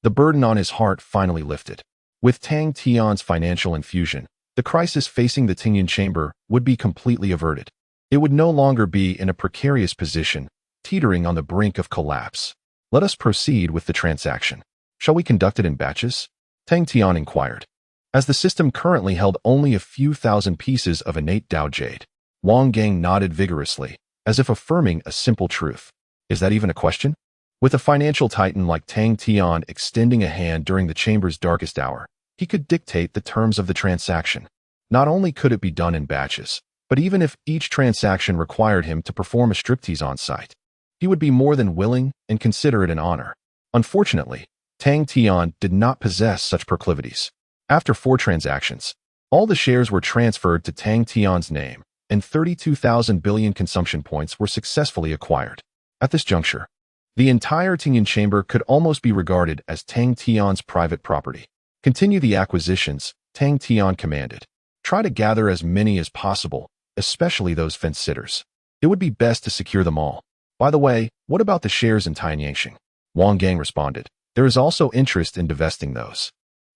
The burden on his heart finally lifted. With Tang Tian's financial infusion, the crisis facing the Tingyan chamber would be completely averted. It would no longer be in a precarious position, teetering on the brink of collapse. "Let us proceed with the transaction. Shall we conduct it in batches?" Tang Tian inquired. As the system currently held only a few thousand pieces of innate Dao Jade, Wang Gang nodded vigorously, as if affirming a simple truth. Is that even a question? With a financial titan like Tang Tian extending a hand during the chamber's darkest hour, he could dictate the terms of the transaction. Not only could it be done in batches, but even if each transaction required him to perform a striptease on site, he would be more than willing and consider it an honor. Unfortunately, Tang Tian did not possess such proclivities. After 4 transactions, all the shares were transferred to Tang Tian's name, and 32,000 billion consumption points were successfully acquired. At this juncture, the entire Tingyan chamber could almost be regarded as Tang Tian's private property. "Continue the acquisitions," Tang Tian commanded. "Try to gather as many as possible, especially those fence-sitters. It would be best to secure them all. By the way, what about the shares in Tianyangxing?" Wang Gang responded. "There is also interest in divesting those.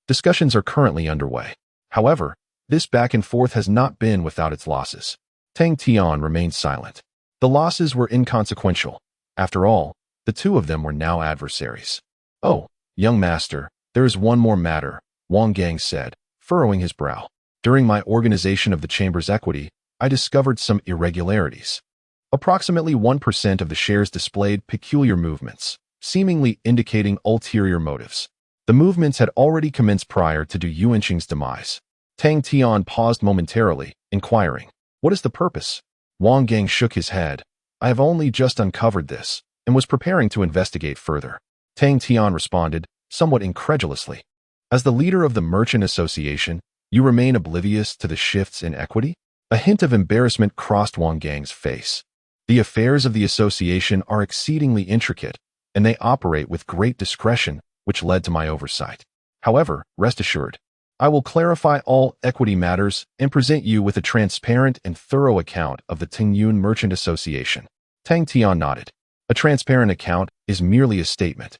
Discussions are currently underway. However, this back and forth has not been without its losses." Tang Tian remained silent. The losses were inconsequential. After all, the two of them were now adversaries. "Oh, young master, there is one more matter," Wang Gang said, furrowing his brow. "During my organization of the chamber's equity, I discovered some irregularities." Approximately 1% of the shares displayed peculiar movements, seemingly indicating ulterior motives. The movements had already commenced prior to Du Yuanqing's demise. Tang Tian paused momentarily, inquiring, "What is the purpose?" Wang Gang shook his head. "I have only just uncovered this, and was preparing to investigate further." Tang Tian responded, somewhat incredulously. "As the leader of the Merchant Association, you remain oblivious to the shifts in equity?" A hint of embarrassment crossed Wang Gang's face. "The affairs of the association are exceedingly intricate, and they operate with great discretion, which led to my oversight. However, rest assured, I will clarify all equity matters and present you with a transparent and thorough account of the Tingyun Merchant Association." Tang Tian nodded. A transparent account is merely a statement.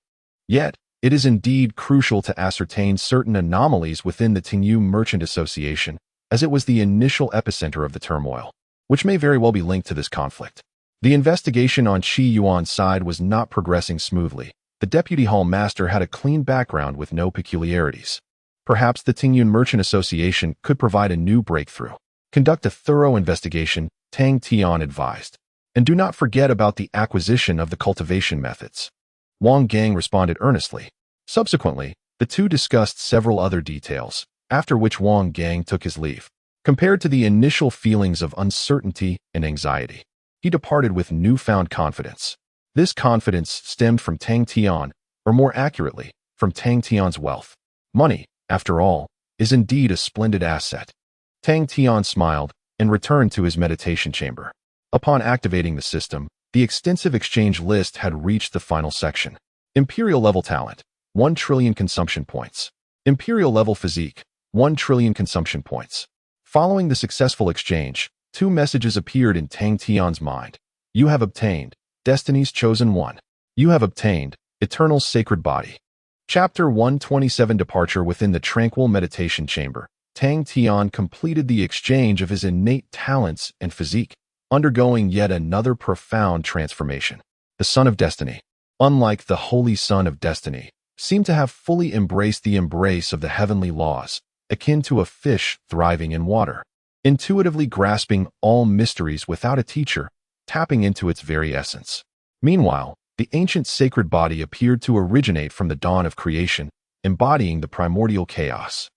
Yet, it is indeed crucial to ascertain certain anomalies within the Tingyun Merchant Association, as it was the initial epicenter of the turmoil, which may very well be linked to this conflict. The investigation on Qi Yuan's side was not progressing smoothly. The Deputy Hall Master had a clean background with no peculiarities. Perhaps the Tingyun Merchant Association could provide a new breakthrough. "Conduct a thorough investigation," Tang Tian advised. "And do not forget about the acquisition of the cultivation methods." Wang Gang responded earnestly. Subsequently, the two discussed several other details, after which Wang Gang took his leave. Compared to the initial feelings of uncertainty and anxiety, he departed with newfound confidence. This confidence stemmed from Tang Tian, or more accurately, from Tang Tian's wealth. Money, after all, is indeed a splendid asset. Tang Tian smiled and returned to his meditation chamber. Upon activating the system, the extensive exchange list had reached the final section. Imperial level talent, 1 trillion consumption points. Imperial level physique, 1 trillion consumption points. Following the successful exchange, 2 messages appeared in Tang Tian's mind. "You have obtained Destiny's Chosen One. You have obtained Eternal Sacred Body." Chapter 127 Departure. Within the tranquil meditation chamber, Tang Tian completed the exchange of his innate talents and physique, undergoing yet another profound transformation. The Son of Destiny, unlike the Holy Son of Destiny, seemed to have fully embraced the embrace of the heavenly laws, akin to a fish thriving in water, intuitively grasping all mysteries without a teacher, tapping into its very essence. Meanwhile, the ancient sacred body appeared to originate from the dawn of creation, embodying the primordial chaos.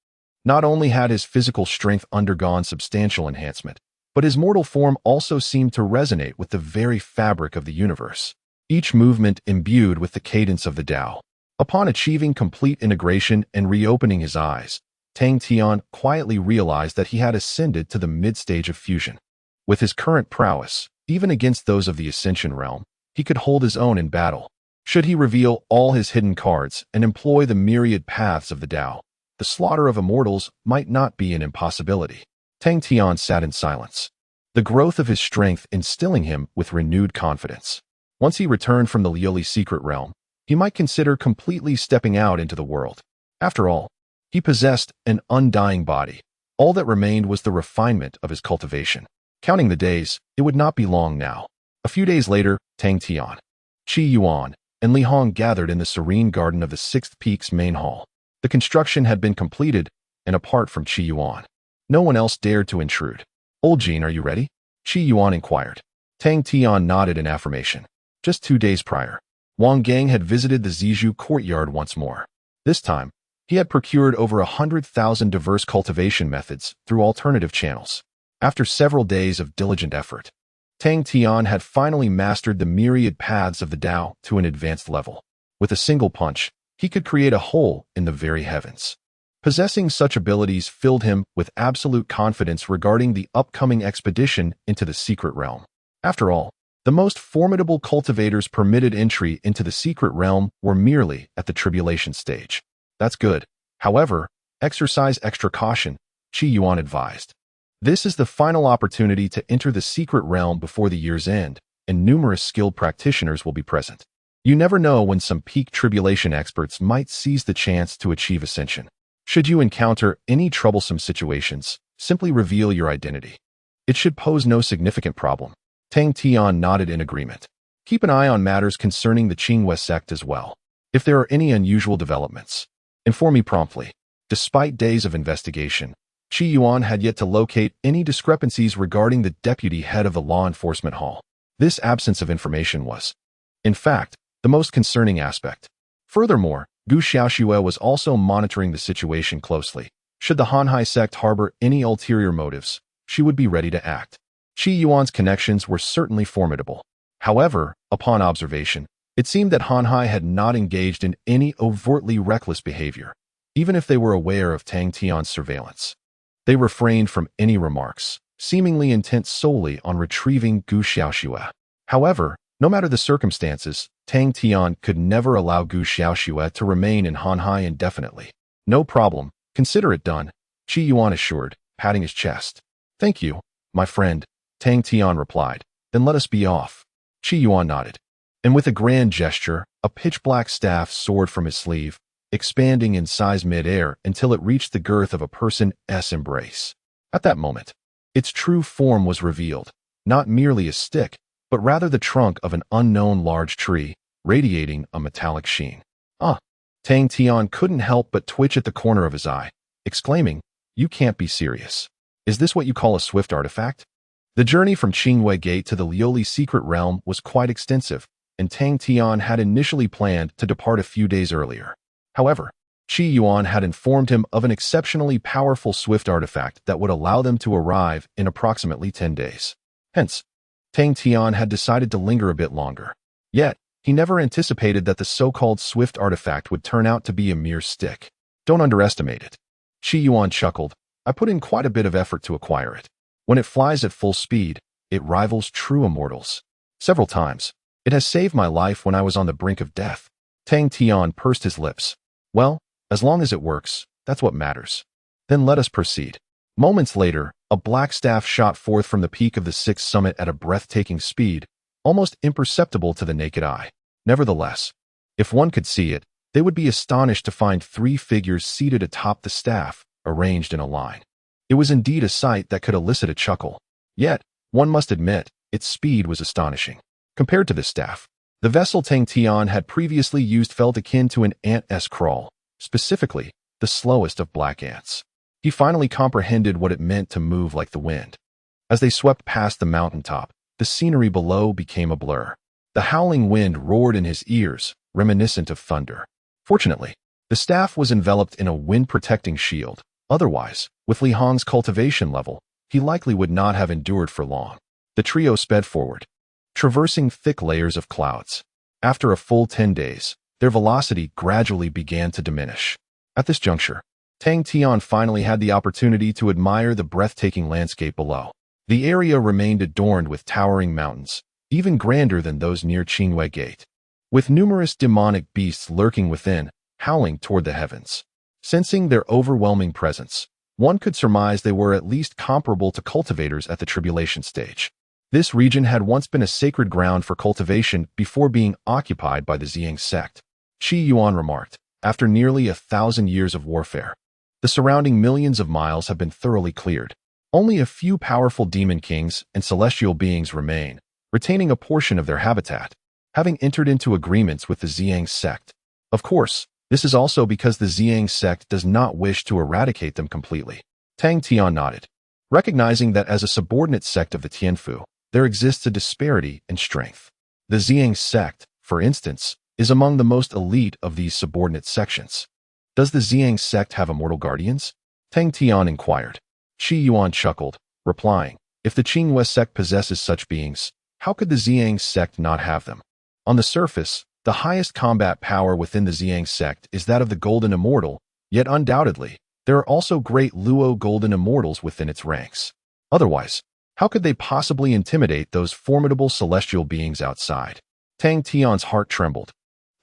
Not only had his physical strength undergone substantial enhancement, but his mortal form also seemed to resonate with the very fabric of the universe, each movement imbued with the cadence of the Tao. Upon achieving complete integration and reopening his eyes, Tang Tian quietly realized that he had ascended to the mid-stage of fusion. With his current prowess, even against those of the Ascension realm, he could hold his own in battle. Should he reveal all his hidden cards and employ the myriad paths of the Tao, the slaughter of immortals might not be an impossibility. Tang Tian sat in silence, the growth of his strength instilling him with renewed confidence. Once he returned from the Leoli secret realm, he might consider completely stepping out into the world. After all, he possessed an undying body. All that remained was the refinement of his cultivation. Counting the days, it would not be long now. A few days later, Tang Tian, Qi Yuan, and Li Hong gathered in the serene garden of the Sixth Peak's main hall. The construction had been completed, and apart from Qi Yuan, no one else dared to intrude. "Old Jean, are you ready?" Qi Yuan inquired. Tang Tian nodded in affirmation. Just 2 days prior, Wang Gang had visited the Zizhu courtyard once more. This time, he had procured over 100,000 diverse cultivation methods through alternative channels. After several days of diligent effort, Tang Tian had finally mastered the myriad paths of the Tao to an advanced level. With a single punch, he could create a hole in the very heavens. Possessing such abilities filled him with absolute confidence regarding the upcoming expedition into the secret realm. After all, the most formidable cultivators permitted entry into the secret realm were merely at the tribulation stage. That's good. However, exercise extra caution, Qi Yuan advised. This is the final opportunity to enter the secret realm before the year's end, and numerous skilled practitioners will be present. You never know when some peak tribulation experts might seize the chance to achieve ascension. Should you encounter any troublesome situations, simply reveal your identity. It should pose no significant problem. Tang Tian nodded in agreement. Keep an eye on matters concerning the Qingwei sect as well. If there are any unusual developments, inform me promptly. Despite days of investigation, Qi Yuan had yet to locate any discrepancies regarding the deputy head of the law enforcement hall. This absence of information was, in fact, the most concerning aspect. Furthermore, Gu Xiaoxue was also monitoring the situation closely. Should the Hanhai sect harbor any ulterior motives, she would be ready to act. Qi Yuan's connections were certainly formidable. However, upon observation, it seemed that Hanhai had not engaged in any overtly reckless behavior, even if they were aware of Tang Tian's surveillance. They refrained from any remarks, seemingly intent solely on retrieving Gu Xiaoxue. However, no matter the circumstances, Tang Tian could never allow Gu Xiaoxue to remain in Hanhai indefinitely. No problem, consider it done, Qi Yuan assured, patting his chest. Thank you, my friend, Tang Tian replied. Then let us be off. Qi Yuan nodded. And with a grand gesture, a pitch-black staff soared from his sleeve, expanding in size mid-air until it reached the girth of a person's embrace. At that moment, its true form was revealed, not merely a stick, but rather the trunk of an unknown large tree, radiating a metallic sheen. Ah! Tang Tian couldn't help but twitch at the corner of his eye, exclaiming, "You can't be serious. Is this what you call a swift artifact?" The journey from Qingwei Gate to the Leoli secret realm was quite extensive, and Tang Tian had initially planned to depart a few days earlier. However, Qi Yuan had informed him of an exceptionally powerful swift artifact that would allow them to arrive in approximately 10 days. Hence, Tang Tian had decided to linger a bit longer. Yet, he never anticipated that the so-called swift artifact would turn out to be a mere stick. Don't underestimate it. Qi Yuan chuckled. I put in quite a bit of effort to acquire it. When it flies at full speed, it rivals true immortals. Several times, it has saved my life when I was on the brink of death. Tang Tian pursed his lips. Well, as long as it works, that's what matters. Then let us proceed. Moments later, a black staff shot forth from the peak of the sixth summit at a breathtaking speed, almost imperceptible to the naked eye. Nevertheless, if one could see it, they would be astonished to find 3 figures seated atop the staff, arranged in a line. It was indeed a sight that could elicit a chuckle. Yet, one must admit, its speed was astonishing. Compared to the staff, the vessel Tang Tian had previously used felt akin to an ant-esque crawl, specifically, the slowest of black ants. He finally comprehended what it meant to move like the wind. As they swept past the mountaintop, the scenery below became a blur. The howling wind roared in his ears, reminiscent of thunder. Fortunately, the staff was enveloped in a wind-protecting shield. Otherwise, with Li Hong's cultivation level, he likely would not have endured for long. The trio sped forward, traversing thick layers of clouds. After a full 10 days, their velocity gradually began to diminish. At this juncture, Tang Tian finally had the opportunity to admire the breathtaking landscape below. The area remained adorned with towering mountains, even grander than those near Qingwei Gate, with numerous demonic beasts lurking within, howling toward the heavens. Sensing their overwhelming presence, one could surmise they were at least comparable to cultivators at the tribulation stage. This region had once been a sacred ground for cultivation before being occupied by the Xiangz sect. Qi Yuan remarked, after nearly 1,000 years of warfare, the surrounding millions of miles have been thoroughly cleared. Only a few powerful demon kings and celestial beings remain, retaining a portion of their habitat, having entered into agreements with the Xiangz sect. Of course, this is also because the Xiangz sect does not wish to eradicate them completely. Tang Tian nodded, recognizing that as a subordinate sect of the Tianfu, there exists a disparity in strength. The Xiangz sect, for instance, is among the most elite of these subordinate sections. Does the Xiangz sect have immortal guardians? Tang Tian inquired. Qi Yuan chuckled, replying, if the Qingwei sect possesses such beings, how could the Xiangz sect not have them? On the surface, the highest combat power within the Xiangz sect is that of the Golden Immortal, yet undoubtedly, there are also great Luo Golden Immortals within its ranks. Otherwise, how could they possibly intimidate those formidable celestial beings outside? Tang Tian's heart trembled.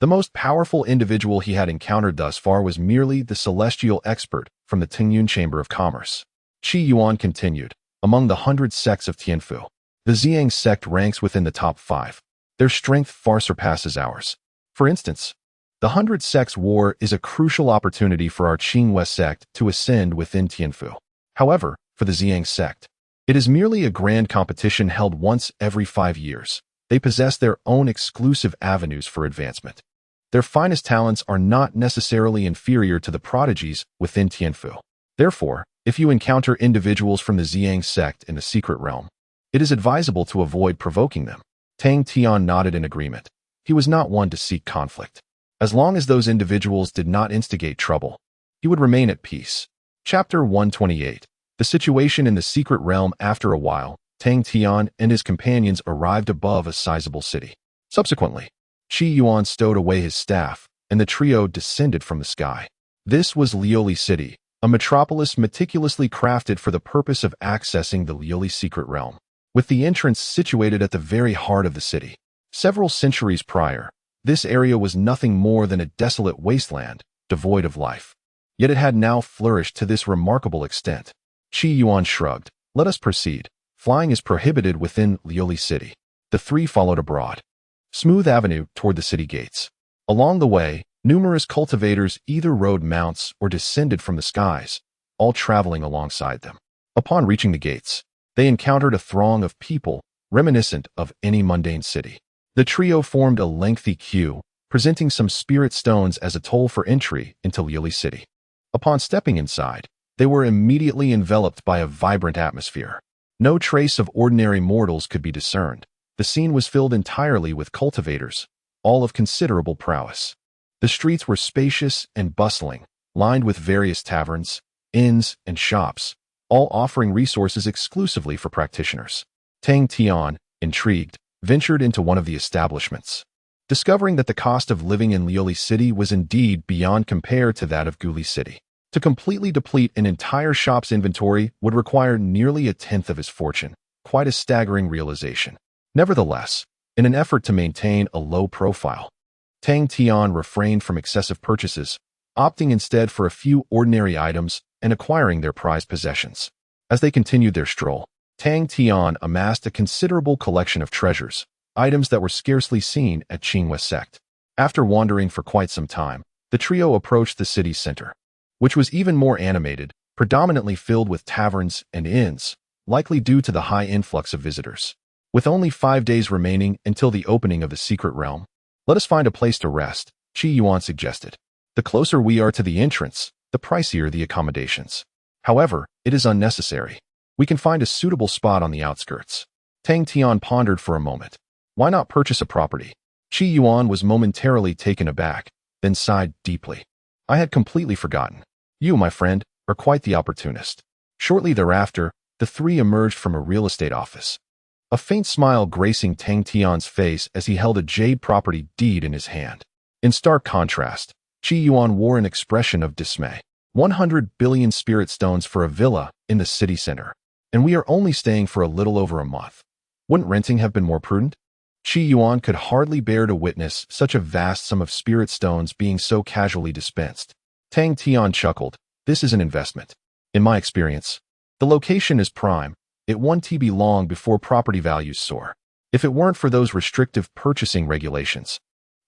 The most powerful individual he had encountered thus far was merely the celestial expert from the Tingyun Chamber of Commerce. Qi Yuan continued, among the 100 sects of Tianfu, the Xiangz sect ranks within the top 5. Their strength far surpasses ours. For instance, the 100 Sects War is a crucial opportunity for our Qingwei sect to ascend within Tianfu. However, for the Xiangz sect, it is merely a grand competition held once every 5 years. They possess their own exclusive avenues for advancement. Their finest talents are not necessarily inferior to the prodigies within Tianfu. Therefore, if you encounter individuals from the Xiangz sect in the secret realm, it is advisable to avoid provoking them. Tang Tian nodded in agreement. He was not one to seek conflict. As long as those individuals did not instigate trouble, he would remain at peace. Chapter 128. The situation in the secret realm. After a while, Tang Tian and his companions arrived above a sizable city. Subsequently, Qi Yuan stowed away his staff, and the trio descended from the sky. This was Leoli City, a metropolis meticulously crafted for the purpose of accessing the Leoli secret realm, with the entrance situated at the very heart of the city. Several centuries prior, this area was nothing more than a desolate wasteland, devoid of life. Yet it had now flourished to this remarkable extent. Qi Yuan shrugged. Let us proceed. Flying is prohibited within Leoli City. The three followed a broad, smooth avenue toward the city gates. Along the way, numerous cultivators either rode mounts or descended from the skies, all traveling alongside them. Upon reaching the gates, they encountered a throng of people reminiscent of any mundane city. The trio formed a lengthy queue, presenting some spirit stones as a toll for entry into Leoli City. Upon stepping inside, they were immediately enveloped by a vibrant atmosphere. No trace of ordinary mortals could be discerned. The scene was filled entirely with cultivators, all of considerable prowess. The streets were spacious and bustling, lined with various taverns, inns, and shops, all offering resources exclusively for practitioners. Tang Tian, intrigued, ventured into one of the establishments. Discovering that the cost of living in Leoli City was indeed beyond compare to that of Guli City. To completely deplete an entire shop's inventory would require nearly a tenth of his fortune, quite a staggering realization. Nevertheless, in an effort to maintain a low profile, Tang Tian refrained from excessive purchases, opting instead for a few ordinary items and acquiring their prized possessions. As they continued their stroll, Tang Tian amassed a considerable collection of treasures, items that were scarcely seen at Qingwei sect. After wandering for quite some time, the trio approached the city's center, which was even more animated, predominantly filled with taverns and inns, likely due to the high influx of visitors. With only 5 days remaining until the opening of the secret realm, let us find a place to rest, Qi Yuan suggested. The closer we are to the entrance, the pricier the accommodations. However, it is unnecessary. We can find a suitable spot on the outskirts. Tang Tian pondered for a moment. Why not purchase a property? Qi Yuan was momentarily taken aback, then sighed deeply. I had completely forgotten. You, my friend, are quite the opportunist. Shortly thereafter, the three emerged from a real estate office. A faint smile gracing Tang Tian's face as he held a Jade property deed in his hand. In stark contrast, Qi Yuan wore an expression of dismay. 100 billion spirit stones for a villa in the city center. And we are only staying for a little over a month. Wouldn't renting have been more prudent? Qi Yuan could hardly bear to witness such a vast sum of spirit stones being so casually dispensed. Tang Tian chuckled. This is an investment. In my experience, the location is prime. It won't be long before property values soar. If it weren't for those restrictive purchasing regulations,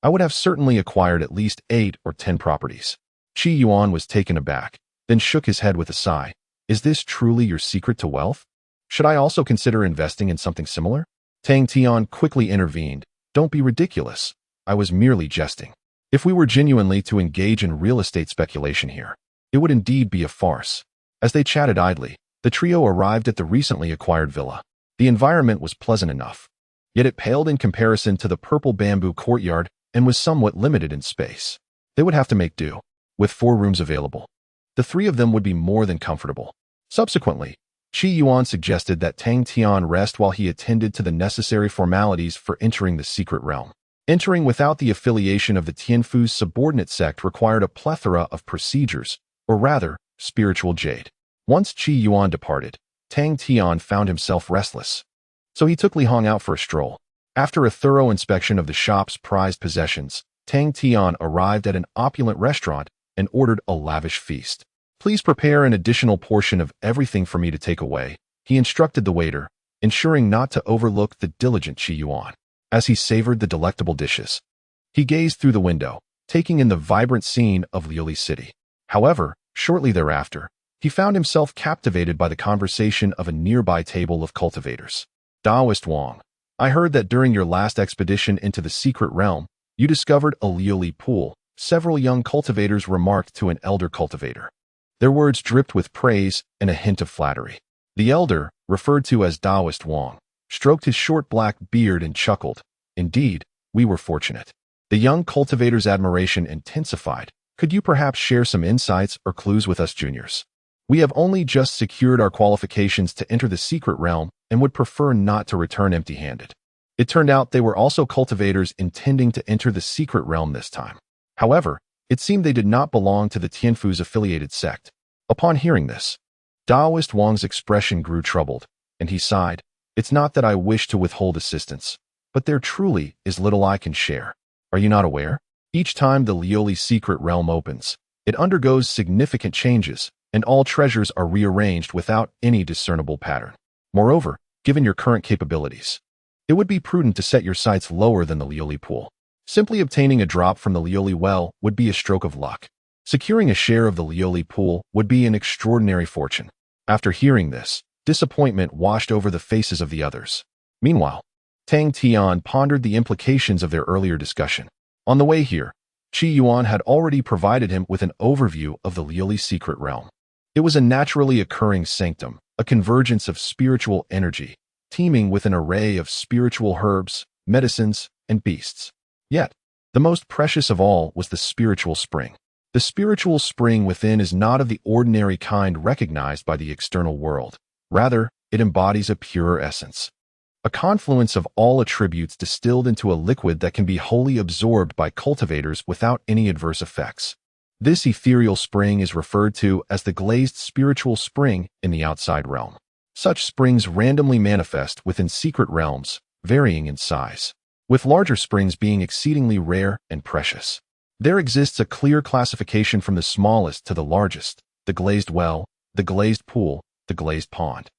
I would have certainly acquired at least 8 or 10 properties. Qi Yuan was taken aback, then shook his head with a sigh. Is this truly your secret to wealth? Should I also consider investing in something similar? Tang Tian quickly intervened. Don't be ridiculous. I was merely jesting. If we were genuinely to engage in real estate speculation here, it would indeed be a farce. As they chatted idly, the trio arrived at the recently acquired villa. The environment was pleasant enough, yet it paled in comparison to the purple bamboo courtyard and was somewhat limited in space. They would have to make do. With 4 rooms available, the 3 of them would be more than comfortable. Subsequently, Qi Yuan suggested that Tang Tian rest while he attended to the necessary formalities for entering the secret realm. Entering without the affiliation of the Tianfu's subordinate sect required a plethora of procedures, or rather, spiritual jade. Once Qi Yuan departed, Tang Tian found himself restless. So he took Li Hong out for a stroll. After a thorough inspection of the shop's prized possessions, Tang Tian arrived at an opulent restaurant and ordered a lavish feast. Please prepare an additional portion of everything for me to take away, he instructed the waiter, ensuring not to overlook the diligent Qi Yuan. As he savored the delectable dishes, he gazed through the window, taking in the vibrant scene of Leoli City. However, shortly thereafter, he found himself captivated by the conversation of a nearby table of cultivators. Daoist Wang, I heard that during your last expedition into the secret realm, you discovered a Leoli pool, several young cultivators remarked to an elder cultivator. Their words dripped with praise and a hint of flattery. The elder, referred to as Daoist Wang, stroked his short black beard and chuckled. Indeed, we were fortunate. The young cultivator's admiration intensified. Could you perhaps share some insights or clues with us juniors? We have only just secured our qualifications to enter the secret realm and would prefer not to return empty-handed. It turned out they were also cultivators intending to enter the secret realm this time. However, it seemed they did not belong to the Tianfu's affiliated sect. Upon hearing this, Daoist Wang's expression grew troubled, and he sighed. It's not that I wish to withhold assistance, but there truly is little I can share. Are you not aware? Each time the Leoli secret realm opens, it undergoes significant changes, and all treasures are rearranged without any discernible pattern. Moreover, given your current capabilities, it would be prudent to set your sights lower than the Leoli pool. Simply obtaining a drop from the Leoli well would be a stroke of luck. Securing a share of the Leoli pool would be an extraordinary fortune. After hearing this, disappointment washed over the faces of the others. Meanwhile, Tang Tian pondered the implications of their earlier discussion. On the way here, Qi Yuan had already provided him with an overview of the Leoli secret realm. It was a naturally occurring sanctum, a convergence of spiritual energy, teeming with an array of spiritual herbs, medicines, and beasts. Yet, the most precious of all was the spiritual spring. The spiritual spring within is not of the ordinary kind recognized by the external world. Rather, it embodies a purer essence. A confluence of all attributes distilled into a liquid that can be wholly absorbed by cultivators without any adverse effects. This ethereal spring is referred to as the glazed spiritual spring in the outside realm. Such springs randomly manifest within secret realms, varying in size, with larger springs being exceedingly rare and precious. There exists a clear classification from the smallest to the largest: the glazed well, the glazed pool, the glazed pond,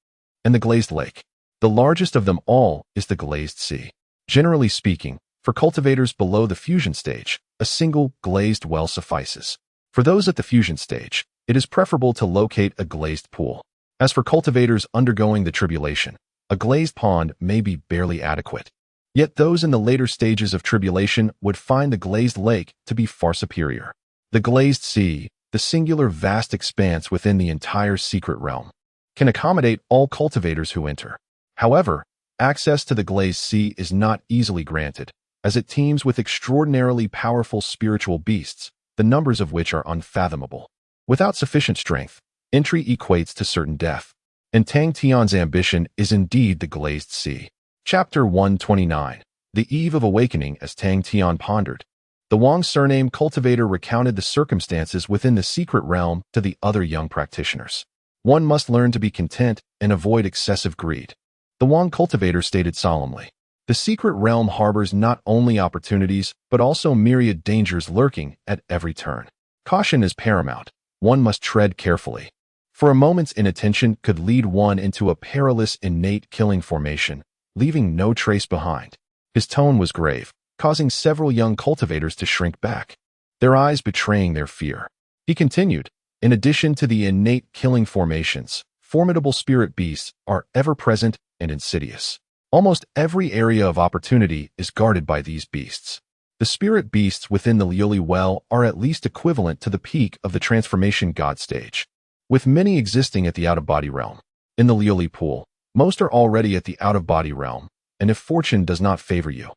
and the glazed lake. The largest of them all is the glazed sea. Generally speaking, for cultivators below the fusion stage, a single glazed well suffices. For those at the fusion stage, it is preferable to locate a glazed pool. As for cultivators undergoing the tribulation, a glazed pond may be barely adequate. Yet those in the later stages of tribulation would find the glazed lake to be far superior. The glazed sea, the singular vast expanse within the entire secret realm, can accommodate all cultivators who enter. However, access to the glazed sea is not easily granted, as it teems with extraordinarily powerful spiritual beasts, the numbers of which are unfathomable. Without sufficient strength, entry equates to certain death, and Tang Tian's ambition is indeed the glazed sea. Chapter 129. The Eve of Awakening. As Tang Tian pondered, the Wang surname cultivator recounted the circumstances within the secret realm to the other young practitioners. One must learn to be content and avoid excessive greed. The Wang cultivator stated solemnly, the secret realm harbors not only opportunities, but also myriad dangers lurking at every turn. Caution is paramount. One must tread carefully. For a moment's inattention could lead one into a perilous innate killing formation, leaving no trace behind. His tone was grave, causing several young cultivators to shrink back, their eyes betraying their fear. He continued, in addition to the innate killing formations, formidable spirit beasts are ever-present and insidious. Almost every area of opportunity is guarded by these beasts. The spirit beasts within the Leoli well are at least equivalent to the peak of the transformation god stage, with many existing at the out-of-body realm. In the Leoli pool, most are already at the out-of-body realm, and if fortune does not favor you,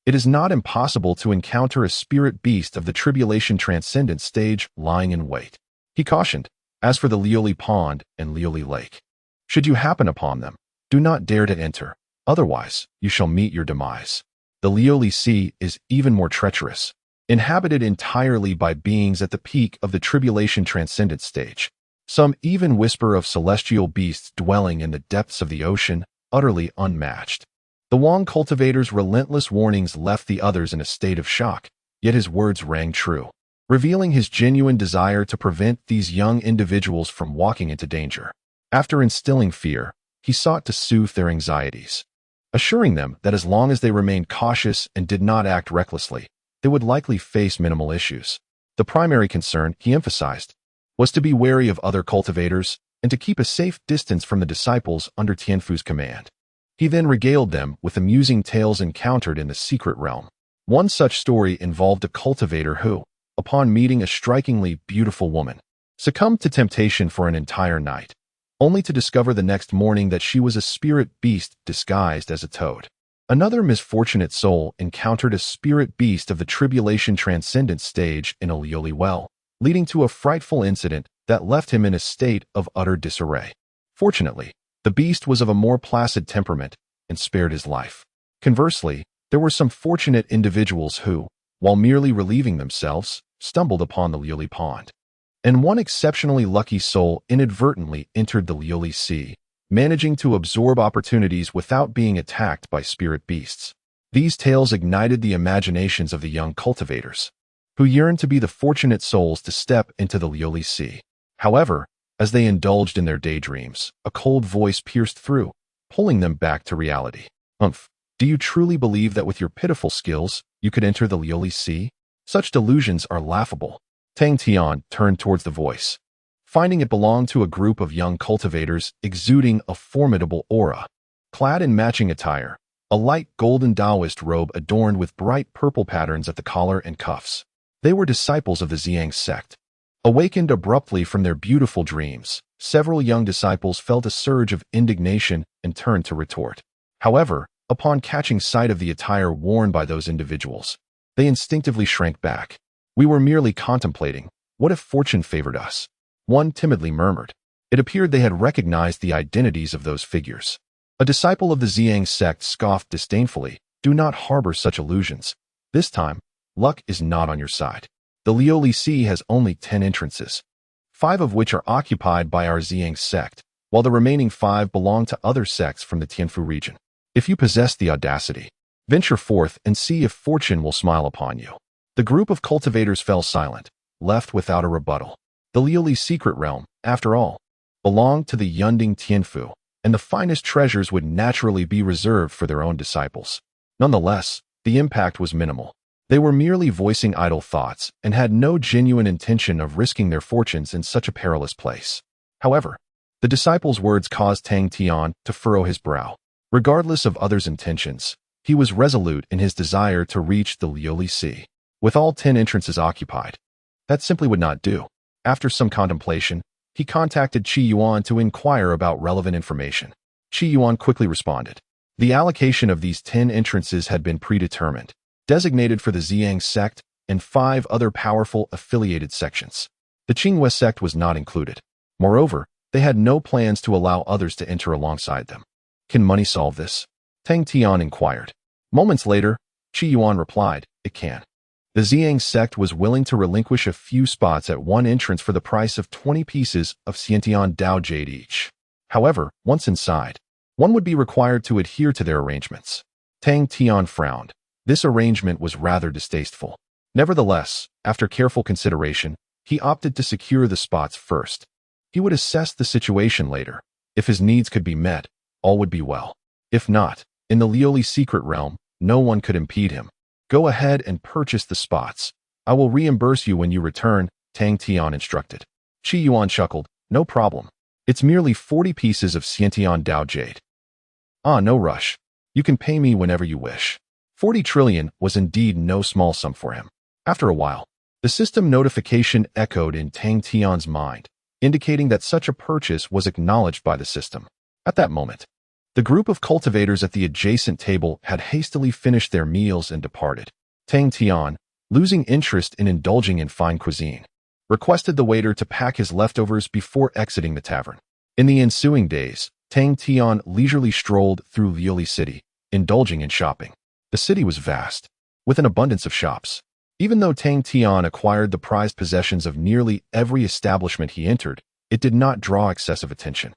it is not impossible to encounter a spirit beast of the tribulation transcendent stage lying in wait. He cautioned, as for the Leoli pond and Leoli lake, should you happen upon them, do not dare to enter, otherwise you shall meet your demise. The Leoli sea is even more treacherous, inhabited entirely by beings at the peak of the tribulation transcendent stage. Some even whisper of celestial beasts dwelling in the depths of the ocean, utterly unmatched. The Wang cultivator's relentless warnings left the others in a state of shock, yet his words rang true, revealing his genuine desire to prevent these young individuals from walking into danger. After instilling fear, he sought to soothe their anxieties, assuring them that as long as they remained cautious and did not act recklessly, they would likely face minimal issues. The primary concern, he emphasized, was to be wary of other cultivators and to keep a safe distance from the disciples under Tianfu's command. He then regaled them with amusing tales encountered in the secret realm. One such story involved a cultivator who, upon meeting a strikingly beautiful woman, succumbed to temptation for an entire night. only to discover the next morning that she was a spirit beast disguised as a toad. Another misfortunate soul encountered a spirit beast of the Tribulation Transcendent stage in a Leoli well, leading to a frightful incident that left him in a state of utter disarray. Fortunately, the beast was of a more placid temperament and spared his life. Conversely, there were some fortunate individuals who, while merely relieving themselves, stumbled upon the Leoli pond. And one exceptionally lucky soul inadvertently entered the Leoli Sea, managing to absorb opportunities without being attacked by spirit beasts. These tales ignited the imaginations of the young cultivators, who yearned to be the fortunate souls to step into the Leoli Sea. However, as they indulged in their daydreams, a cold voice pierced through, pulling them back to reality. Do you truly believe that with your pitiful skills, you could enter the Leoli Sea? Such delusions are laughable. Tang Tian turned towards the voice, finding it belonged to a group of young cultivators exuding a formidable aura. Clad in matching attire, a light golden Taoist robe adorned with bright purple patterns at the collar and cuffs. They were disciples of the Xiangz sect. Awakened abruptly from their beautiful dreams, several young disciples felt a surge of indignation and turned to retort. However, upon catching sight of the attire worn by those individuals, they instinctively shrank back. We were merely contemplating. What if fortune favored us? One timidly murmured. It appeared they had recognized the identities of those figures. A disciple of the Xiangz sect scoffed disdainfully. Do not harbor such illusions. This time, luck is not on your side. The Leoli Sea has only 10 entrances, 5 of which are occupied by our Xiangz sect, while the remaining 5 belong to other sects from the Tianfu region. If you possess the audacity, venture forth and see if fortune will smile upon you. The group of cultivators fell silent, left without a rebuttal. The Leoli secret realm, after all, belonged to the Yunding Tianfu, and the finest treasures would naturally be reserved for their own disciples. Nonetheless, the impact was minimal. They were merely voicing idle thoughts and had no genuine intention of risking their fortunes in such a perilous place. However, the disciples' words caused Tang Tian to furrow his brow. Regardless of others' intentions, he was resolute in his desire to reach the Leoli Sea. With all 10 entrances occupied, that simply would not do. After some contemplation, he contacted Qi Yuan to inquire about relevant information. Qi Yuan quickly responded. The allocation of these 10 entrances had been predetermined, designated for the Xiangz sect and 5 other powerful affiliated sections. The Qingwei sect was not included. Moreover, they had no plans to allow others to enter alongside them. Can money solve this? Tang Tian inquired. Moments later, Qi Yuan replied, it can. The Xiangz sect was willing to relinquish a few spots at one entrance for the price of 20 pieces of Xiantian Dao Jade each. However, once inside, one would be required to adhere to their arrangements. Tang Tian frowned. This arrangement was rather distasteful. Nevertheless, after careful consideration, he opted to secure the spots first. He would assess the situation later. If his needs could be met, all would be well. If not, in the Leoli secret realm, no one could impede him. Go ahead and purchase the spots. I will reimburse you when you return, Tang Tian instructed. Qi Yuan chuckled. No problem. It's merely 40 pieces of Xiantian Dao Jade. Ah, no rush. You can pay me whenever you wish. 40 trillion was indeed no small sum for him. After a while, the system notification echoed in Tang Tian's mind, indicating that such a purchase was acknowledged by the system. At that moment, the group of cultivators at the adjacent table had hastily finished their meals and departed. Tang Tian, losing interest in indulging in fine cuisine, requested the waiter to pack his leftovers before exiting the tavern. In the ensuing days, Tang Tian leisurely strolled through Leoli City, indulging in shopping. The city was vast, with an abundance of shops. Even though Tang Tian acquired the prized possessions of nearly every establishment he entered, it did not draw excessive attention.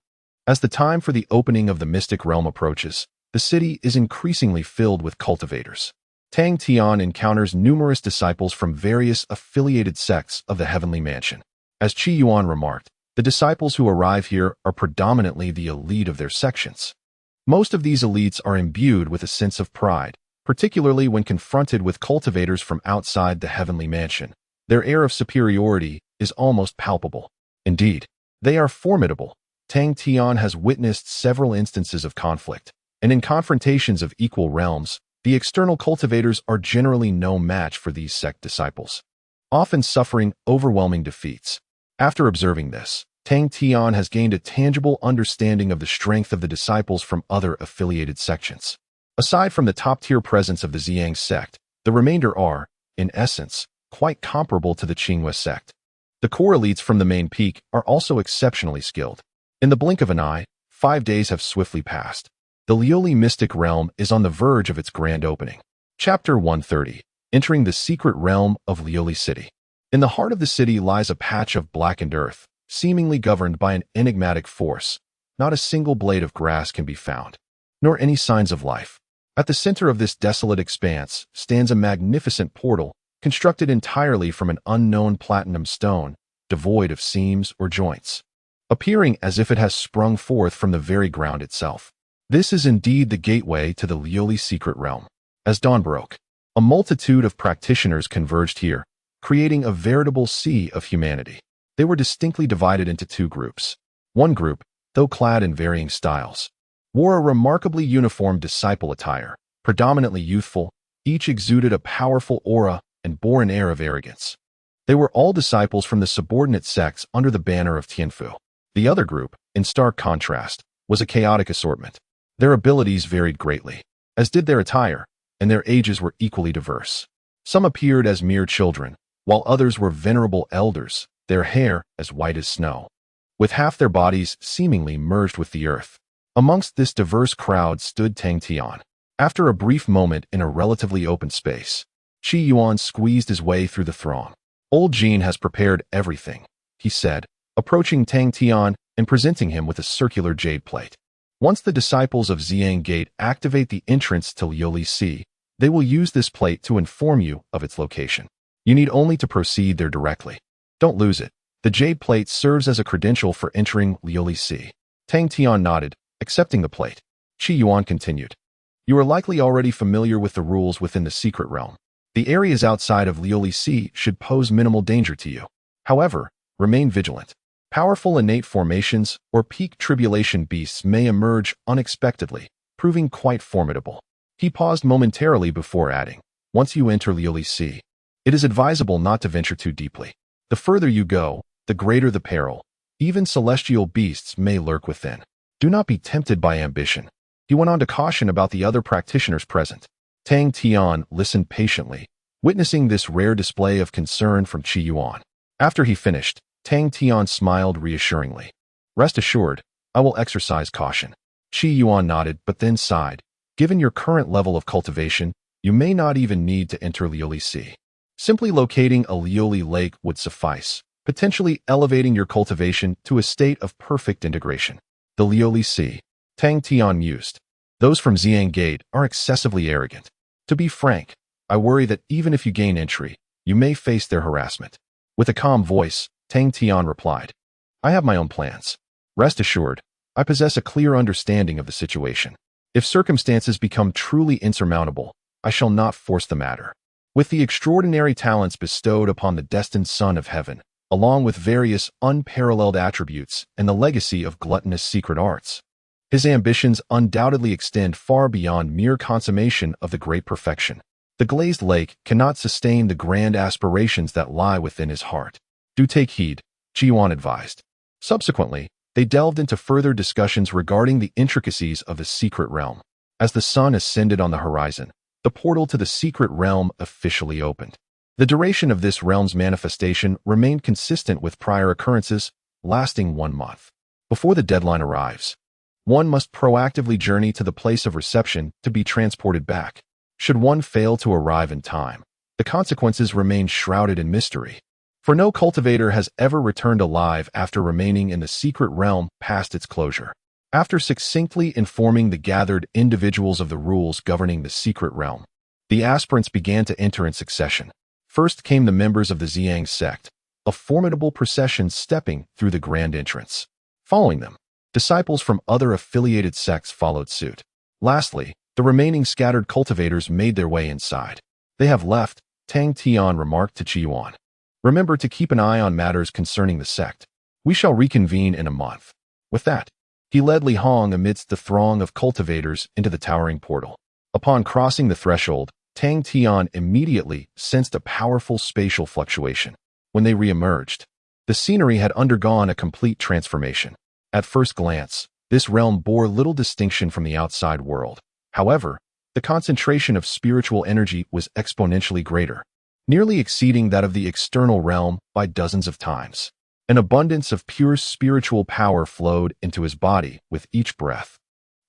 As the time for the opening of the mystic realm approaches, the city is increasingly filled with cultivators. Tang Tian encounters numerous disciples from various affiliated sects of the Heavenly Mansion. As Qi Yuan remarked, the disciples who arrive here are predominantly the elite of their sections. Most of these elites are imbued with a sense of pride, particularly when confronted with cultivators from outside the Heavenly Mansion. Their air of superiority is almost palpable. Indeed, they are formidable. Tang Tian has witnessed several instances of conflict, and in confrontations of equal realms, the external cultivators are generally no match for these sect disciples, often suffering overwhelming defeats. After observing this, Tang Tian has gained a tangible understanding of the strength of the disciples from other affiliated sections. Aside from the top-tier presence of the Xiangz sect, the remainder are, in essence, quite comparable to the Qingwe sect. The core elites from the main peak are also exceptionally skilled. In the blink of an eye, 5 days have swiftly passed. The Leoli mystic realm is on the verge of its grand opening. Chapter 130. Entering the secret realm of Leoli City. In the heart of the city lies a patch of blackened earth, seemingly governed by an enigmatic force. Not a single blade of grass can be found, nor any signs of life. At the center of this desolate expanse stands a magnificent portal, constructed entirely from an unknown platinum stone, devoid of seams or joints, appearing as if it has sprung forth from the very ground itself. This is indeed the gateway to the Leoli secret realm. As dawn broke, a multitude of practitioners converged here, creating a veritable sea of humanity. They were distinctly divided into 2 groups. One group, though clad in varying styles, wore a remarkably uniform disciple attire, predominantly youthful. Each exuded a powerful aura and bore an air of arrogance. They were all disciples from the subordinate sects under the banner of Tianfu. The other group, in stark contrast, was a chaotic assortment. Their abilities varied greatly, as did their attire, and their ages were equally diverse. Some appeared as mere children, while others were venerable elders, their hair as white as snow, with half their bodies seemingly merged with the earth. Amongst this diverse crowd stood Tang Tian. After a brief moment in a relatively open space, Qi Yuan squeezed his way through the throng. "Old Jean has prepared everything," he said, approaching Tang Tian and presenting him with a circular jade plate. "Once the disciples of Xiangz Gate activate the entrance to Leoli Sea, they will use this plate to inform you of its location. You need only to proceed there directly. Don't lose it. The jade plate serves as a credential for entering Leoli Sea." Tang Tian nodded, accepting the plate. Qi Yuan continued. "You are likely already familiar with the rules within the secret realm. The areas outside of Leoli Sea should pose minimal danger to you. However, remain vigilant. Powerful innate formations or peak tribulation beasts may emerge unexpectedly, proving quite formidable." He paused momentarily before adding, "Once you enter Leoli Sea, it is advisable not to venture too deeply. The further you go, the greater the peril. Even celestial beasts may lurk within. Do not be tempted by ambition." He went on to caution about the other practitioners present. Tang Tian listened patiently, witnessing this rare display of concern from Qi Yuan. After he finished, Tang Tian smiled reassuringly. "Rest assured, I will exercise caution." Qi Yuan nodded but then sighed. "Given your current level of cultivation, you may not even need to enter Leoli Sea. Simply locating a Leoli lake would suffice, potentially elevating your cultivation to a state of perfect integration." The Leoli Sea, Tang Tian mused. "Those from Xiangz Gate are excessively arrogant. To be frank, I worry that even if you gain entry, you may face their harassment." With a calm voice, Tang Tian replied, "I have my own plans. Rest assured, I possess a clear understanding of the situation. If circumstances become truly insurmountable, I shall not force the matter." With the extraordinary talents bestowed upon the destined son of heaven, along with various unparalleled attributes and the legacy of gluttonous secret arts, his ambitions undoubtedly extend far beyond mere consummation of the great perfection. The Glazed Lake cannot sustain the grand aspirations that lie within his heart. "Do take heed," Qi Yuan advised. Subsequently, they delved into further discussions regarding the intricacies of the secret realm. As the sun ascended on the horizon, the portal to the secret realm officially opened. The duration of this realm's manifestation remained consistent with prior occurrences, lasting 1 month. Before the deadline arrives, one must proactively journey to the place of reception to be transported back. Should one fail to arrive in time, the consequences remain shrouded in mystery. For no cultivator has ever returned alive after remaining in the secret realm past its closure. After succinctly informing the gathered individuals of the rules governing the secret realm, the aspirants began to enter in succession. First came the members of the Xiangz sect, a formidable procession stepping through the grand entrance. Following them, disciples from other affiliated sects followed suit. Lastly, the remaining scattered cultivators made their way inside. "They have left," Tang Tian remarked to Qi Yuan. "Remember to keep an eye on matters concerning the sect. We shall reconvene in a month." With that, he led Li Hong amidst the throng of cultivators into the towering portal. Upon crossing the threshold, Tang Tian immediately sensed a powerful spatial fluctuation. When they re-emerged, The scenery had undergone a complete transformation. At first glance, this realm bore little distinction from the outside world. However, the concentration of spiritual energy was exponentially greater, nearly exceeding that of the external realm by dozens of times. An abundance of pure spiritual power flowed into his body with each breath,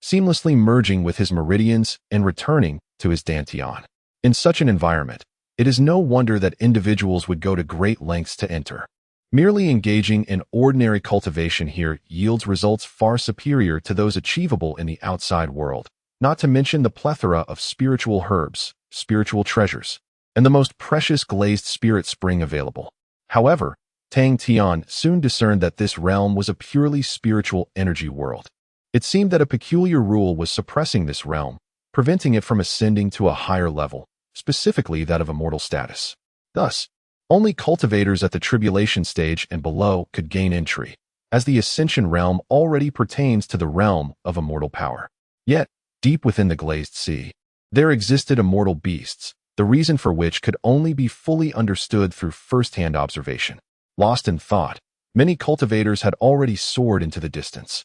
seamlessly merging with his meridians and returning to his dantian. In such an environment, it is no wonder that individuals would go to great lengths to enter. Merely engaging in ordinary cultivation here yields results far superior to those achievable in the outside world, not to mention the plethora of spiritual herbs, spiritual treasures, and the most precious glazed spirit spring available. However, Tang Tian soon discerned that this realm was a purely spiritual energy world. It seemed that a peculiar rule was suppressing this realm, preventing it from ascending to a higher level, specifically that of immortal status. Thus, only cultivators at the tribulation stage and below could gain entry, as the ascension realm already pertains to the realm of immortal power. Yet, deep within the glazed sea, there existed immortal beasts, the reason for which could only be fully understood through first-hand observation. Lost in thought, many cultivators had already soared into the distance,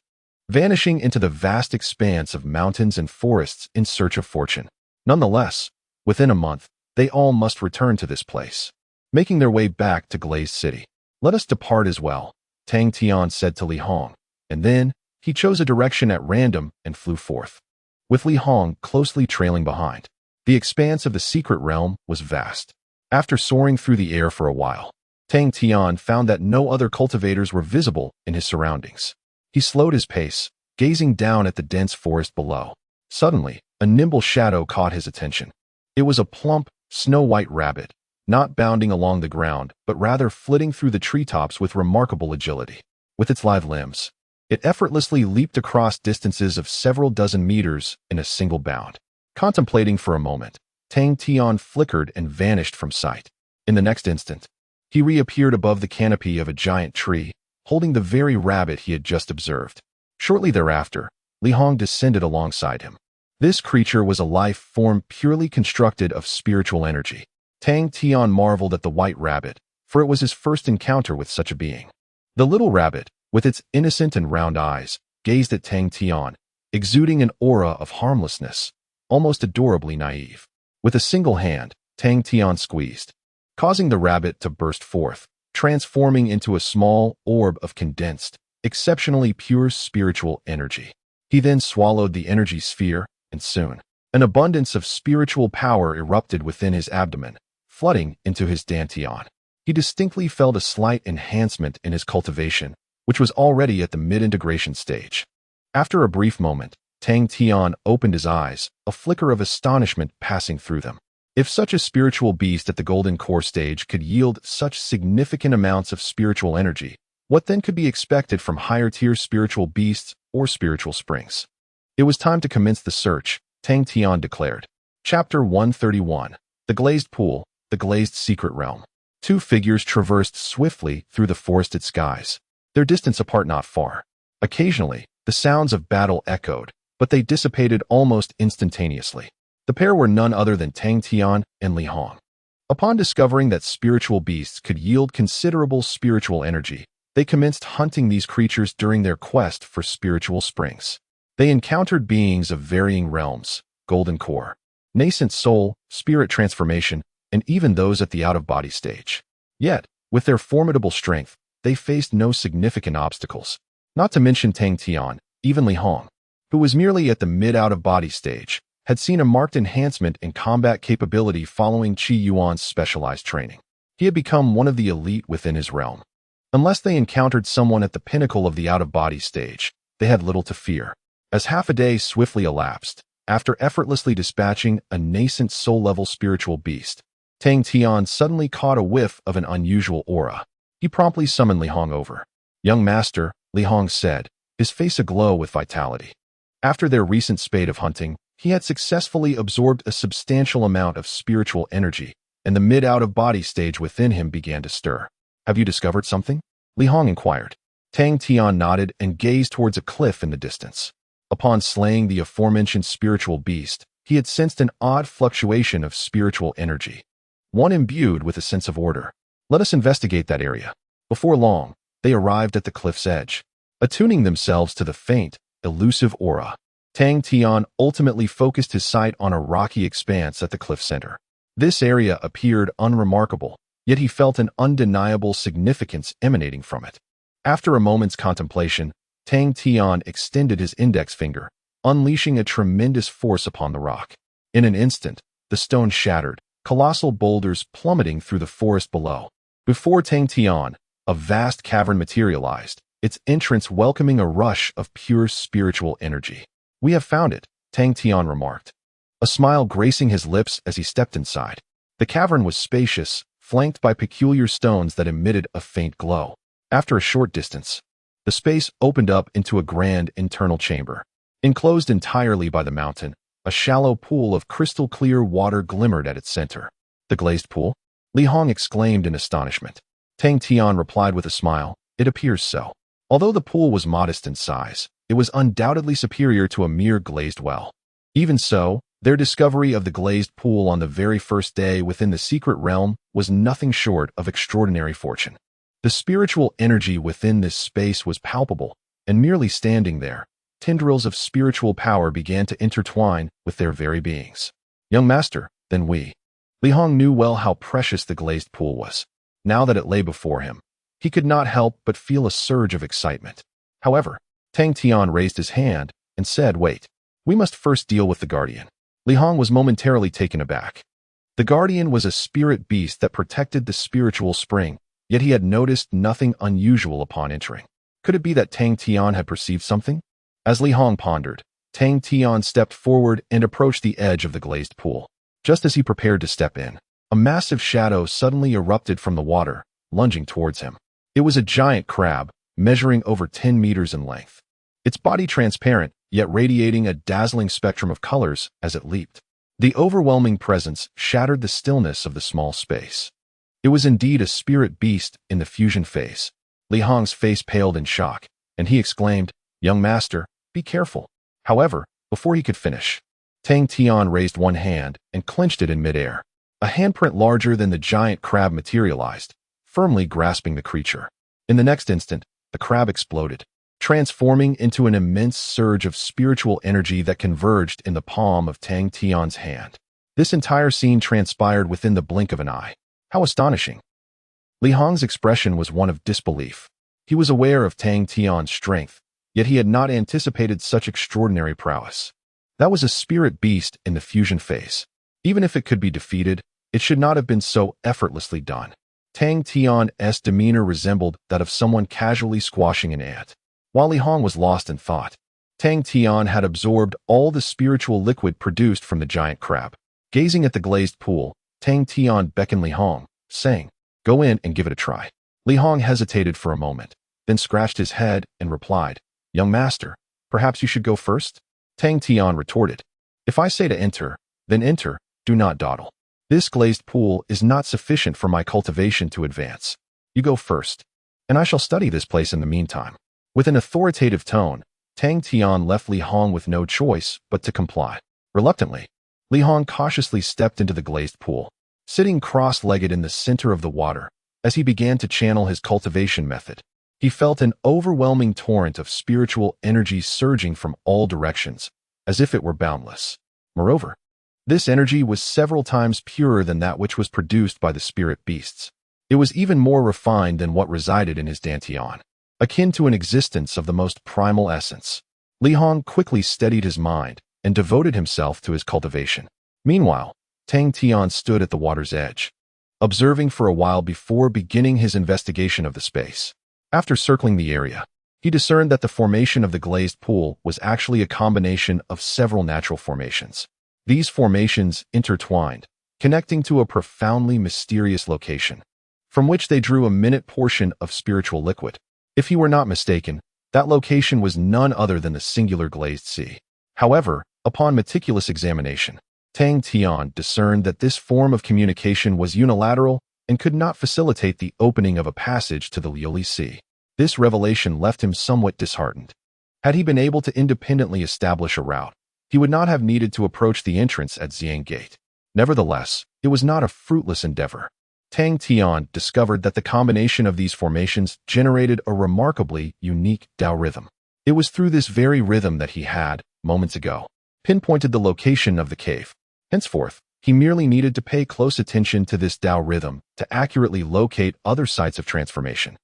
vanishing into the vast expanse of mountains and forests in search of fortune. Nonetheless, within a month, they all must return to this place, making their way back to Glazed City. "Let us depart as well," Tang Tian said to Li Hong, and then he chose a direction at random and flew forth, with Li Hong closely trailing behind. The expanse of the secret realm was vast. After soaring through the air for a while, Tang Tian found that no other cultivators were visible in his surroundings. He slowed his pace, gazing down at the dense forest below. Suddenly, a nimble shadow caught his attention. It was a plump, snow-white rabbit, not bounding along the ground, but rather flitting through the treetops with remarkable agility. With its lithe limbs, it effortlessly leaped across distances of several dozen meters in a single bound. Contemplating for a moment, Tang Tian flickered and vanished from sight. In the next instant, he reappeared above the canopy of a giant tree, holding the very rabbit he had just observed. Shortly thereafter, Li Hong descended alongside him. This creature was a life form purely constructed of spiritual energy. Tang Tian marveled at the white rabbit, for it was his first encounter with such a being. The little rabbit, with its innocent and round eyes, gazed at Tang Tian, exuding an aura of harmlessness, almost adorably naive. With a single hand, Tang Tian squeezed, causing the rabbit to burst forth, transforming into a small orb of condensed, exceptionally pure spiritual energy. He then swallowed the energy sphere, and soon, an abundance of spiritual power erupted within his abdomen, flooding into his dantian. He distinctly felt a slight enhancement in his cultivation, which was already at the mid-integration stage. After a brief moment, Tang Tian opened his eyes, a flicker of astonishment passing through them. If such a spiritual beast at the golden core stage could yield such significant amounts of spiritual energy, what then could be expected from higher-tier spiritual beasts or spiritual springs? It was time to commence the search, Tang Tian declared. Chapter 131. The Glazed Pool, the Glazed Secret Realm. Two figures traversed swiftly through the forested skies, their distance apart not far. Occasionally, the sounds of battle echoed, but they dissipated almost instantaneously. The pair were none other than Tang Tian and Li Hong. Upon discovering that spiritual beasts could yield considerable spiritual energy, they commenced hunting these creatures during their quest for spiritual springs. They encountered beings of varying realms, golden core, nascent soul, spirit transformation, and even those at the out-of-body stage. Yet, with their formidable strength, they faced no significant obstacles. Not to mention Tang Tian, even Li Hong, who was merely at the mid-out-of-body stage, had seen a marked enhancement in combat capability following Qi Yuan's specialized training. He had become one of the elite within his realm. Unless they encountered someone at the pinnacle of the out-of-body stage, they had little to fear. As half a day swiftly elapsed, after effortlessly dispatching a nascent soul-level spiritual beast, Tang Tian suddenly caught a whiff of an unusual aura. He promptly summoned Li Hong over. "Young master," Li Hong said, his face aglow with vitality. After their recent spate of hunting, he had successfully absorbed a substantial amount of spiritual energy, and the mid-out-of-body stage within him began to stir. "Have you discovered something?" Li Hong inquired. Tang Tian nodded and gazed towards a cliff in the distance. Upon slaying the aforementioned spiritual beast, he had sensed an odd fluctuation of spiritual energy, one imbued with a sense of order. "Let us investigate that area." Before long, they arrived at the cliff's edge, attuning themselves to the faint, elusive aura. Tang Tian ultimately focused his sight on a rocky expanse at the cliff center. This area appeared unremarkable, yet he felt an undeniable significance emanating from it. After a moment's contemplation, Tang Tian extended his index finger, unleashing a tremendous force upon the rock. In an instant, the stone shattered, colossal boulders plummeting through the forest below. Before Tang Tian, a vast cavern materialized, its entrance welcoming a rush of pure spiritual energy. "We have found it," Tang Tian remarked, a smile gracing his lips as he stepped inside. The cavern was spacious, flanked by peculiar stones that emitted a faint glow. After a short distance, the space opened up into a grand internal chamber. Enclosed entirely by the mountain, a shallow pool of crystal-clear water glimmered at its center. "The glazed pool?" Li Hong exclaimed in astonishment. Tang Tian replied with a smile, "It appears so." Although the pool was modest in size, it was undoubtedly superior to a mere glazed well. Even so, their discovery of the glazed pool on the very first day within the secret realm was nothing short of extraordinary fortune. The spiritual energy within this space was palpable, and merely standing there, tendrils of spiritual power began to intertwine with their very beings. "Young master, then we." Li Hong knew well how precious the glazed pool was. Now that it lay before him, he could not help but feel a surge of excitement. However, Tang Tian raised his hand and said, "Wait, we must first deal with the guardian." Li Hong was momentarily taken aback. The guardian was a spirit beast that protected the spiritual spring, yet he had noticed nothing unusual upon entering. Could it be that Tang Tian had perceived something? As Li Hong pondered, Tang Tian stepped forward and approached the edge of the glazed pool. Just as he prepared to step in, a massive shadow suddenly erupted from the water, lunging towards him. It was a giant crab, measuring over 10 meters in length. Its body transparent, yet radiating a dazzling spectrum of colors as it leaped. The overwhelming presence shattered the stillness of the small space. It was indeed a spirit beast in the fusion phase. Li Hong's face paled in shock, and he exclaimed, "Young master, be careful." However, before he could finish, Tang Tian raised one hand and clenched it in midair. A handprint larger than the giant crab materialized, firmly grasping the creature. In the next instant, the crab exploded, transforming into an immense surge of spiritual energy that converged in the palm of Tang Tian's hand. This entire scene transpired within the blink of an eye. How astonishing! Li Hong's expression was one of disbelief. He was aware of Tang Tian's strength, yet he had not anticipated such extraordinary prowess. That was a spirit beast in the fusion phase. Even if it could be defeated, it should not have been so effortlessly done. Tang Tian's demeanor resembled that of someone casually squashing an ant. While Li Hong was lost in thought, Tang Tian had absorbed all the spiritual liquid produced from the giant crab. Gazing at the glazed pool, Tang Tian beckoned Li Hong, saying, "Go in and give it a try." Li Hong hesitated for a moment, then scratched his head and replied, "Young master, perhaps you should go first?" Tang Tian retorted, "If I say to enter, then enter, do not dawdle. This glazed pool is not sufficient for my cultivation to advance. You go first, and I shall study this place in the meantime." With an authoritative tone, Tang Tian left Li Hong with no choice but to comply. Reluctantly, Li Hong cautiously stepped into the glazed pool, sitting cross-legged in the center of the water. As he began to channel his cultivation method, he felt an overwhelming torrent of spiritual energy surging from all directions, as if it were boundless. Moreover, this energy was several times purer than that which was produced by the spirit beasts. It was even more refined than what resided in his dantian, akin to an existence of the most primal essence. Li Hong quickly steadied his mind and devoted himself to his cultivation. Meanwhile, Tang Tian stood at the water's edge, observing for a while before beginning his investigation of the space. After circling the area, he discerned that the formation of the glazed pool was actually a combination of several natural formations. These formations intertwined, connecting to a profoundly mysterious location, from which they drew a minute portion of spiritual liquid. If he were not mistaken, that location was none other than the singular glazed sea. However, upon meticulous examination, Tang Tian discerned that this form of communication was unilateral and could not facilitate the opening of a passage to the Leoli Sea. This revelation left him somewhat disheartened. Had he been able to independently establish a route, he would not have needed to approach the entrance at Xiangz Gate. Nevertheless, it was not a fruitless endeavor. Tang Tian discovered that the combination of these formations generated a remarkably unique Dao rhythm. It was through this very rhythm that he had, moments ago, pinpointed the location of the cave. Henceforth, he merely needed to pay close attention to this Dao rhythm to accurately locate other sites of transformation,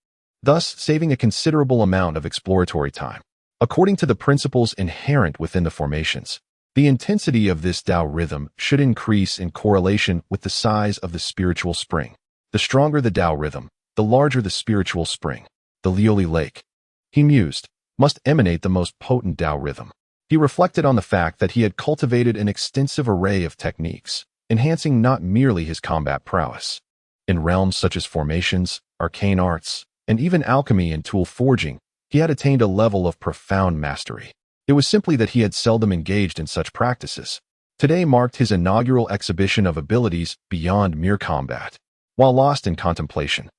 thus saving a considerable amount of exploratory time. According to the principles inherent within the formations, the intensity of this Dao rhythm should increase in correlation with the size of the spiritual spring. The stronger the Dao rhythm, the larger the spiritual spring. The Leoli lake, he mused, must emanate the most potent Dao rhythm. He reflected on the fact that he had cultivated an extensive array of techniques, enhancing not merely his combat prowess. In realms such as formations, arcane arts, and even alchemy and tool forging, he had attained a level of profound mastery. It was simply that he had seldom engaged in such practices. Today marked his inaugural exhibition of abilities beyond mere combat. While lost in contemplation,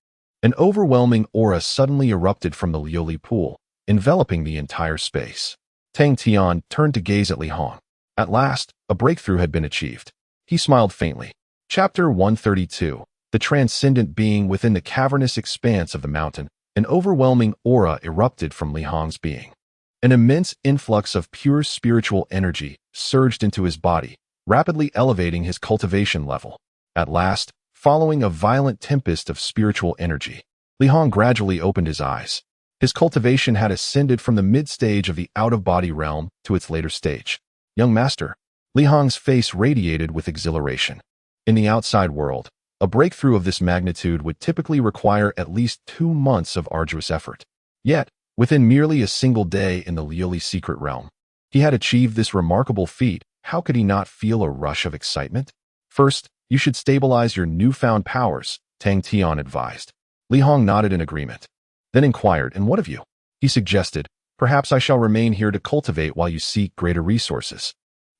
an overwhelming aura suddenly erupted from the Leoli pool, enveloping the entire space. Tang Tian turned to gaze at Li Hong. At last, a breakthrough had been achieved. He smiled faintly. Chapter 132. The transcendent being within the cavernous expanse of the mountain. An overwhelming aura erupted from Li Hong's being. An immense influx of pure spiritual energy surged into his body, rapidly elevating his cultivation level. At last, following a violent tempest of spiritual energy, Li Hong gradually opened his eyes. His cultivation had ascended from the mid-stage of the out-of-body realm to its later stage. Young master, Li Hong's face radiated with exhilaration. In the outside world, a breakthrough of this magnitude would typically require at least 2 months of arduous effort. Yet, within merely a single day in the Leoli secret realm, he had achieved this remarkable feat. How could he not feel a rush of excitement? First, you should stabilize your newfound powers, Tang Tian advised. Li Hong nodded in agreement, then inquired, and what of you? He suggested, perhaps I shall remain here to cultivate while you seek greater resources.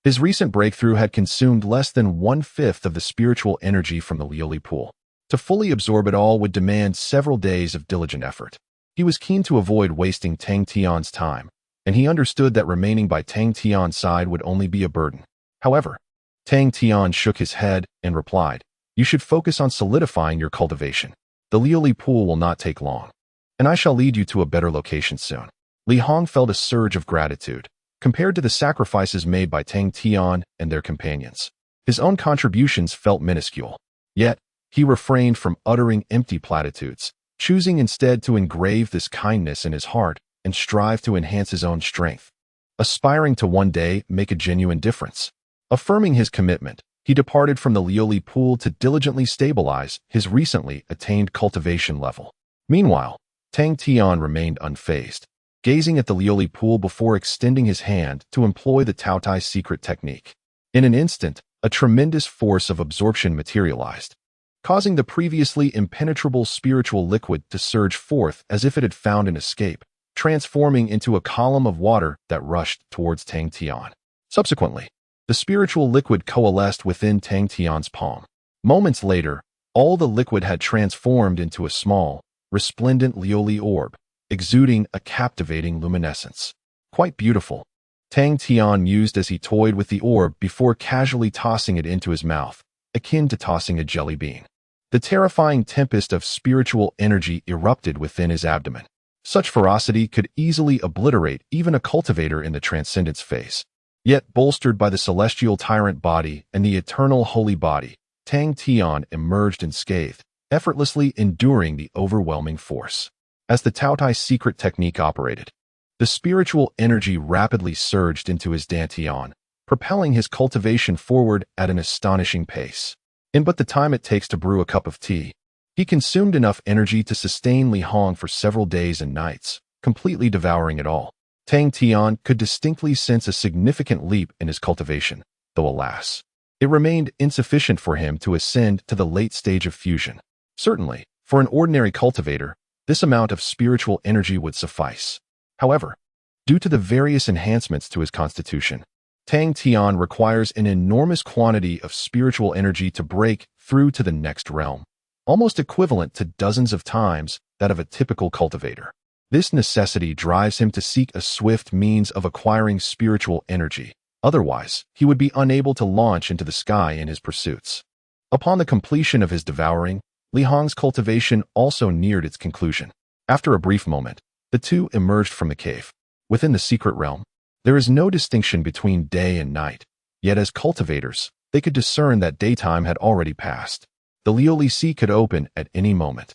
His recent breakthrough had consumed less than 1/5 of the spiritual energy from the Leoli pool. To fully absorb it all would demand several days of diligent effort. He was keen to avoid wasting Tang Tian's time, and he understood that remaining by Tang Tian's side would only be a burden. However, Tang Tian shook his head and replied, you should focus on solidifying your cultivation. The Leoli pool will not take long, and I shall lead you to a better location soon. Li Hong felt a surge of gratitude. Compared to the sacrifices made by Tang Tian and their companions, his own contributions felt minuscule. Yet, he refrained from uttering empty platitudes, choosing instead to engrave this kindness in his heart and strive to enhance his own strength, aspiring to one day make a genuine difference. Affirming his commitment, he departed from the Leoli pool to diligently stabilize his recently attained cultivation level. Meanwhile, Tang Tian remained unfazed, gazing at the Leoli pool before extending his hand to employ the Taotai secret technique. In an instant, a tremendous force of absorption materialized, causing the previously impenetrable spiritual liquid to surge forth as if it had found an escape, transforming into a column of water that rushed towards Tang Tian. Subsequently, the spiritual liquid coalesced within Tang Tian's palm. Moments later, all the liquid had transformed into a small, resplendent Leoli orb, exuding a captivating luminescence. Quite beautiful, Tang Tian mused as he toyed with the orb before casually tossing it into his mouth, akin to tossing a jelly bean. The terrifying tempest of spiritual energy erupted within his abdomen. Such ferocity could easily obliterate even a cultivator in the transcendence phase. Yet, bolstered by the celestial tyrant body and the eternal holy body, Tang Tian emerged unscathed, effortlessly enduring the overwhelming force. As the Taotai secret technique operated, the spiritual energy rapidly surged into his dantian, propelling his cultivation forward at an astonishing pace. In but the time it takes to brew a cup of tea, he consumed enough energy to sustain Li Hong for several days and nights, completely devouring it all. Tang Tian could distinctly sense a significant leap in his cultivation, though alas, it remained insufficient for him to ascend to the late stage of fusion. Certainly, for an ordinary cultivator, this amount of spiritual energy would suffice. However, due to the various enhancements to his constitution, Tang Tian requires an enormous quantity of spiritual energy to break through to the next realm, almost equivalent to dozens of times that of a typical cultivator. This necessity drives him to seek a swift means of acquiring spiritual energy. Otherwise, he would be unable to launch into the sky in his pursuits. Upon the completion of his devouring, Hong's cultivation also neared its conclusion. After a brief moment, the two emerged from the cave. Within the secret realm, there is no distinction between day and night, yet as cultivators, they could discern that daytime had already passed. The Leoli Sea could open at any moment,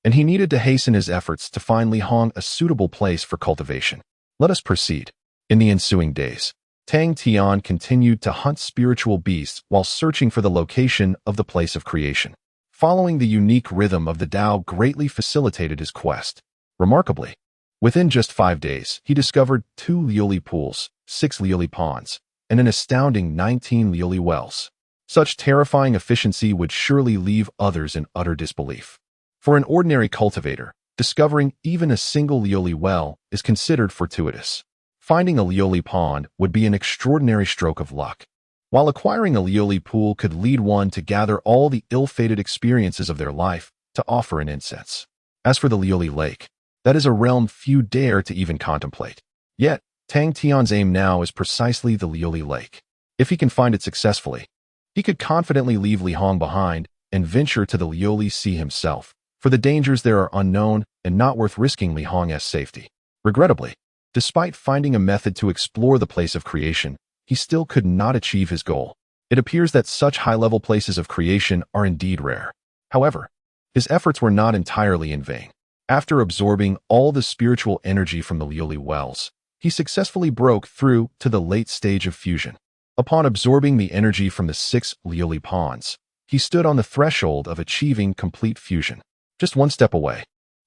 and he needed to hasten his efforts to find Li Hong a suitable place for cultivation. Let us proceed. In the ensuing days, Tang Tian continued to hunt spiritual beasts while searching for the location of the place of creation. Following the unique rhythm of the Tao greatly facilitated his quest. Remarkably, within just 5 days, he discovered 2 Leoli pools, 6 Leoli ponds, and an astounding 19 Leoli wells. Such terrifying efficiency would surely leave others in utter disbelief. For an ordinary cultivator, discovering even a single Leoli well is considered fortuitous. Finding a Leoli pond would be an extraordinary stroke of luck, while acquiring a Leoli pool could lead one to gather all the ill-fated experiences of their life to offer in incense. As for the Leoli lake, that is a realm few dare to even contemplate. Yet, Tang Tian's aim now is precisely the Leoli lake. If he can find it successfully, he could confidently leave Li Hong behind and venture to the Leoli Sea himself, for the dangers there are unknown and not worth risking Li Hong's safety. Regrettably, despite finding a method to explore the place of creation, he still could not achieve his goal. It appears that such high-level places of creation are indeed rare. However, his efforts were not entirely in vain. After absorbing all the spiritual energy from the Leoli wells, he successfully broke through to the late stage of fusion. Upon absorbing the energy from the 6 Leoli ponds, he stood on the threshold of achieving complete fusion. Just one step away,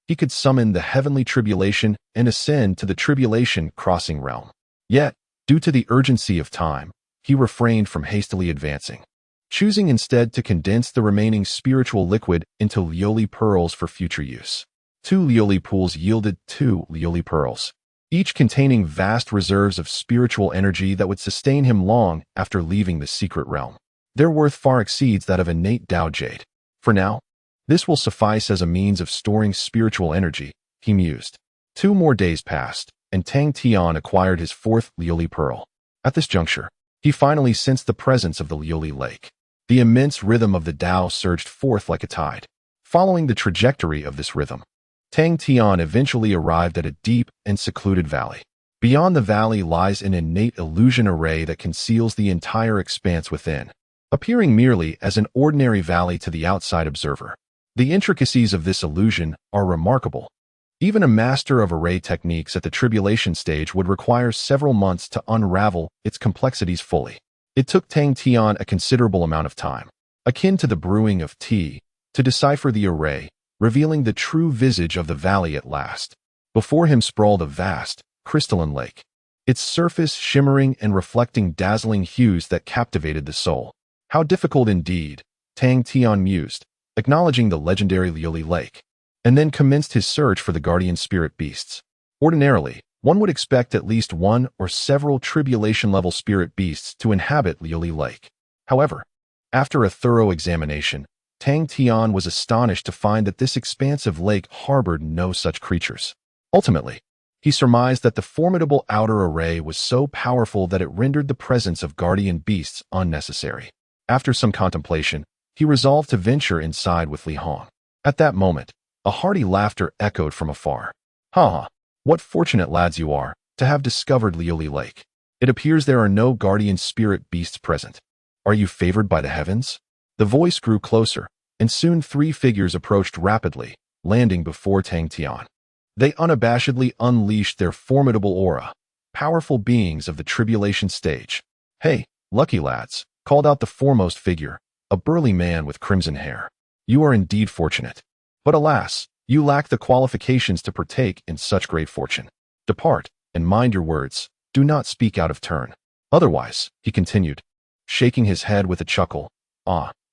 he could summon the heavenly tribulation and ascend to the tribulation crossing realm. Yet, due to the urgency of time, he refrained from hastily advancing, choosing instead to condense the remaining spiritual liquid into Leoli pearls for future use. 2 Leoli pools yielded 2 Leoli pearls, each containing vast reserves of spiritual energy that would sustain him long after leaving the secret realm. Their worth far exceeds that of innate Tao Jade. For now, this will suffice as a means of storing spiritual energy, he mused. 2 more days passed, and Tang Tian acquired his 4th Leoli pearl. At this juncture, he finally sensed the presence of the Leoli lake. The immense rhythm of the Tao surged forth like a tide. Following the trajectory of this rhythm, Tang Tian eventually arrived at a deep and secluded valley. Beyond the valley lies an innate illusion array that conceals the entire expanse within, appearing merely as an ordinary valley to the outside observer. The intricacies of this illusion are remarkable. Even a master of array techniques at the tribulation stage would require several months to unravel its complexities fully. It took Tang Tian a considerable amount of time, akin to the brewing of tea, to decipher the array, revealing the true visage of the valley at last. Before him sprawled a vast, crystalline lake, its surface shimmering and reflecting dazzling hues that captivated the soul. How difficult indeed, Tang Tian mused, acknowledging the legendary Leoli lake, and then commenced his search for the guardian spirit beasts. Ordinarily, one would expect at least one or several tribulation-level spirit beasts to inhabit Leoli lake. However, after a thorough examination, Tang Tian was astonished to find that this expansive lake harbored no such creatures. Ultimately, he surmised that the formidable outer array was so powerful that it rendered the presence of guardian beasts unnecessary. After some contemplation, he resolved to venture inside with Li Hong. At that moment, a hearty laughter echoed from afar. "Ha ha! What fortunate lads you are, to have discovered Leoli Lake. It appears there are no guardian spirit beasts present. Are you favored by the heavens?" The voice grew closer, and soon 3 figures approached rapidly, landing before Tang Tian. They unabashedly unleashed their formidable aura, powerful beings of the tribulation stage. "Hey, lucky lads," called out the foremost figure, a burly man with crimson hair. "You are indeed fortunate. But alas, you lack the qualifications to partake in such great fortune. Depart, and mind your words. Do not speak out of turn. Otherwise," he continued, shaking his head with a chuckle,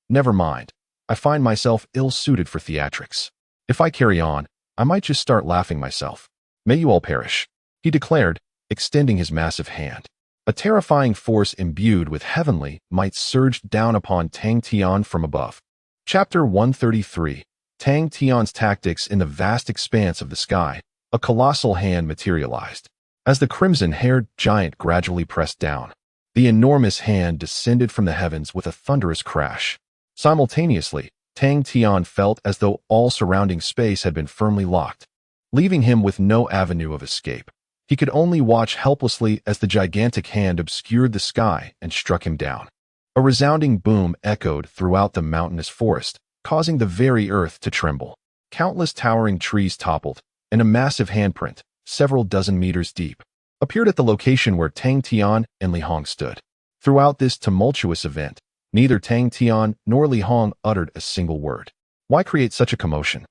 never mind. I find myself ill-suited for theatrics. If I carry on, I might just start laughing myself. May you all perish," he declared, extending his massive hand. A terrifying force imbued with heavenly might surged down upon Tang Tian from above. Chapter 133. Tang Tian's tactics in the vast expanse of the sky. A colossal hand materialized. As the crimson-haired giant gradually pressed down, the enormous hand descended from the heavens with a thunderous crash. Simultaneously, Tang Tian felt as though all surrounding space had been firmly locked, leaving him with no avenue of escape. He could only watch helplessly as the gigantic hand obscured the sky and struck him down. A resounding boom echoed throughout the mountainous forest, causing the very earth to tremble. Countless towering trees toppled, and a massive handprint, several dozen meters deep, appeared at the location where Tang Tian and Li Hong stood. Throughout this tumultuous event, neither Tang Tian nor Li Hong uttered a single word. Why create such a commotion?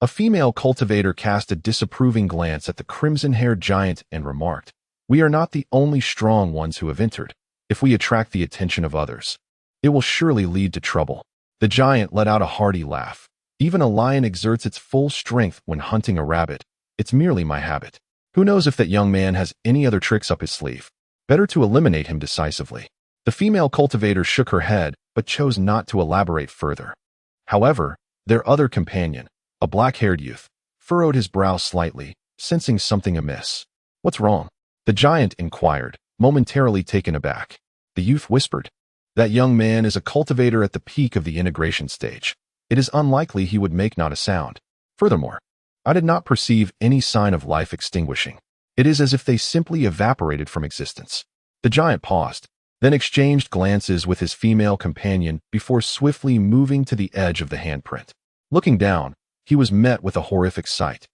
A female cultivator cast a disapproving glance at the crimson-haired giant and remarked, "We are not the only strong ones who have entered. If we attract the attention of others, it will surely lead to trouble." The giant let out a hearty laugh. "Even a lion exerts its full strength when hunting a rabbit. It's merely my habit. Who knows if that young man has any other tricks up his sleeve? Better to eliminate him decisively." The female cultivator shook her head, but chose not to elaborate further. However, their other companion, a black-haired youth, furrowed his brow slightly, sensing something amiss. "What's wrong?" the giant inquired, momentarily taken aback. The youth whispered, "That young man is a cultivator at the peak of the integration stage. It is unlikely he would make not a sound. Furthermore, I did not perceive any sign of life extinguishing. It is as if they simply evaporated from existence." The giant paused, then exchanged glances with his female companion before swiftly moving to the edge of the handprint. Looking down, he was met with a horrific sight.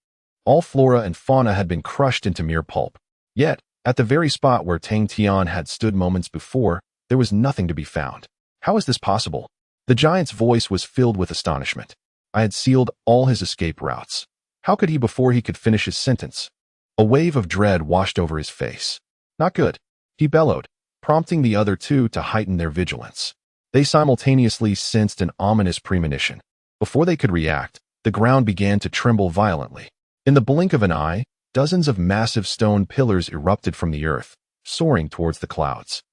All flora and fauna had been crushed into mere pulp. Yet, at the very spot where Tang Tian had stood moments before, there was nothing to be found. How is this possible? The giant's voice was filled with astonishment. I had sealed all his escape routes. How could he before he could finish his sentence? A wave of dread washed over his face. "Not good," he bellowed, prompting the other two to heighten their vigilance. They simultaneously sensed an ominous premonition. Before they could react, the ground began to tremble violently. In the blink of an eye, dozens of massive stone pillars erupted from the earth, soaring towards the clouds.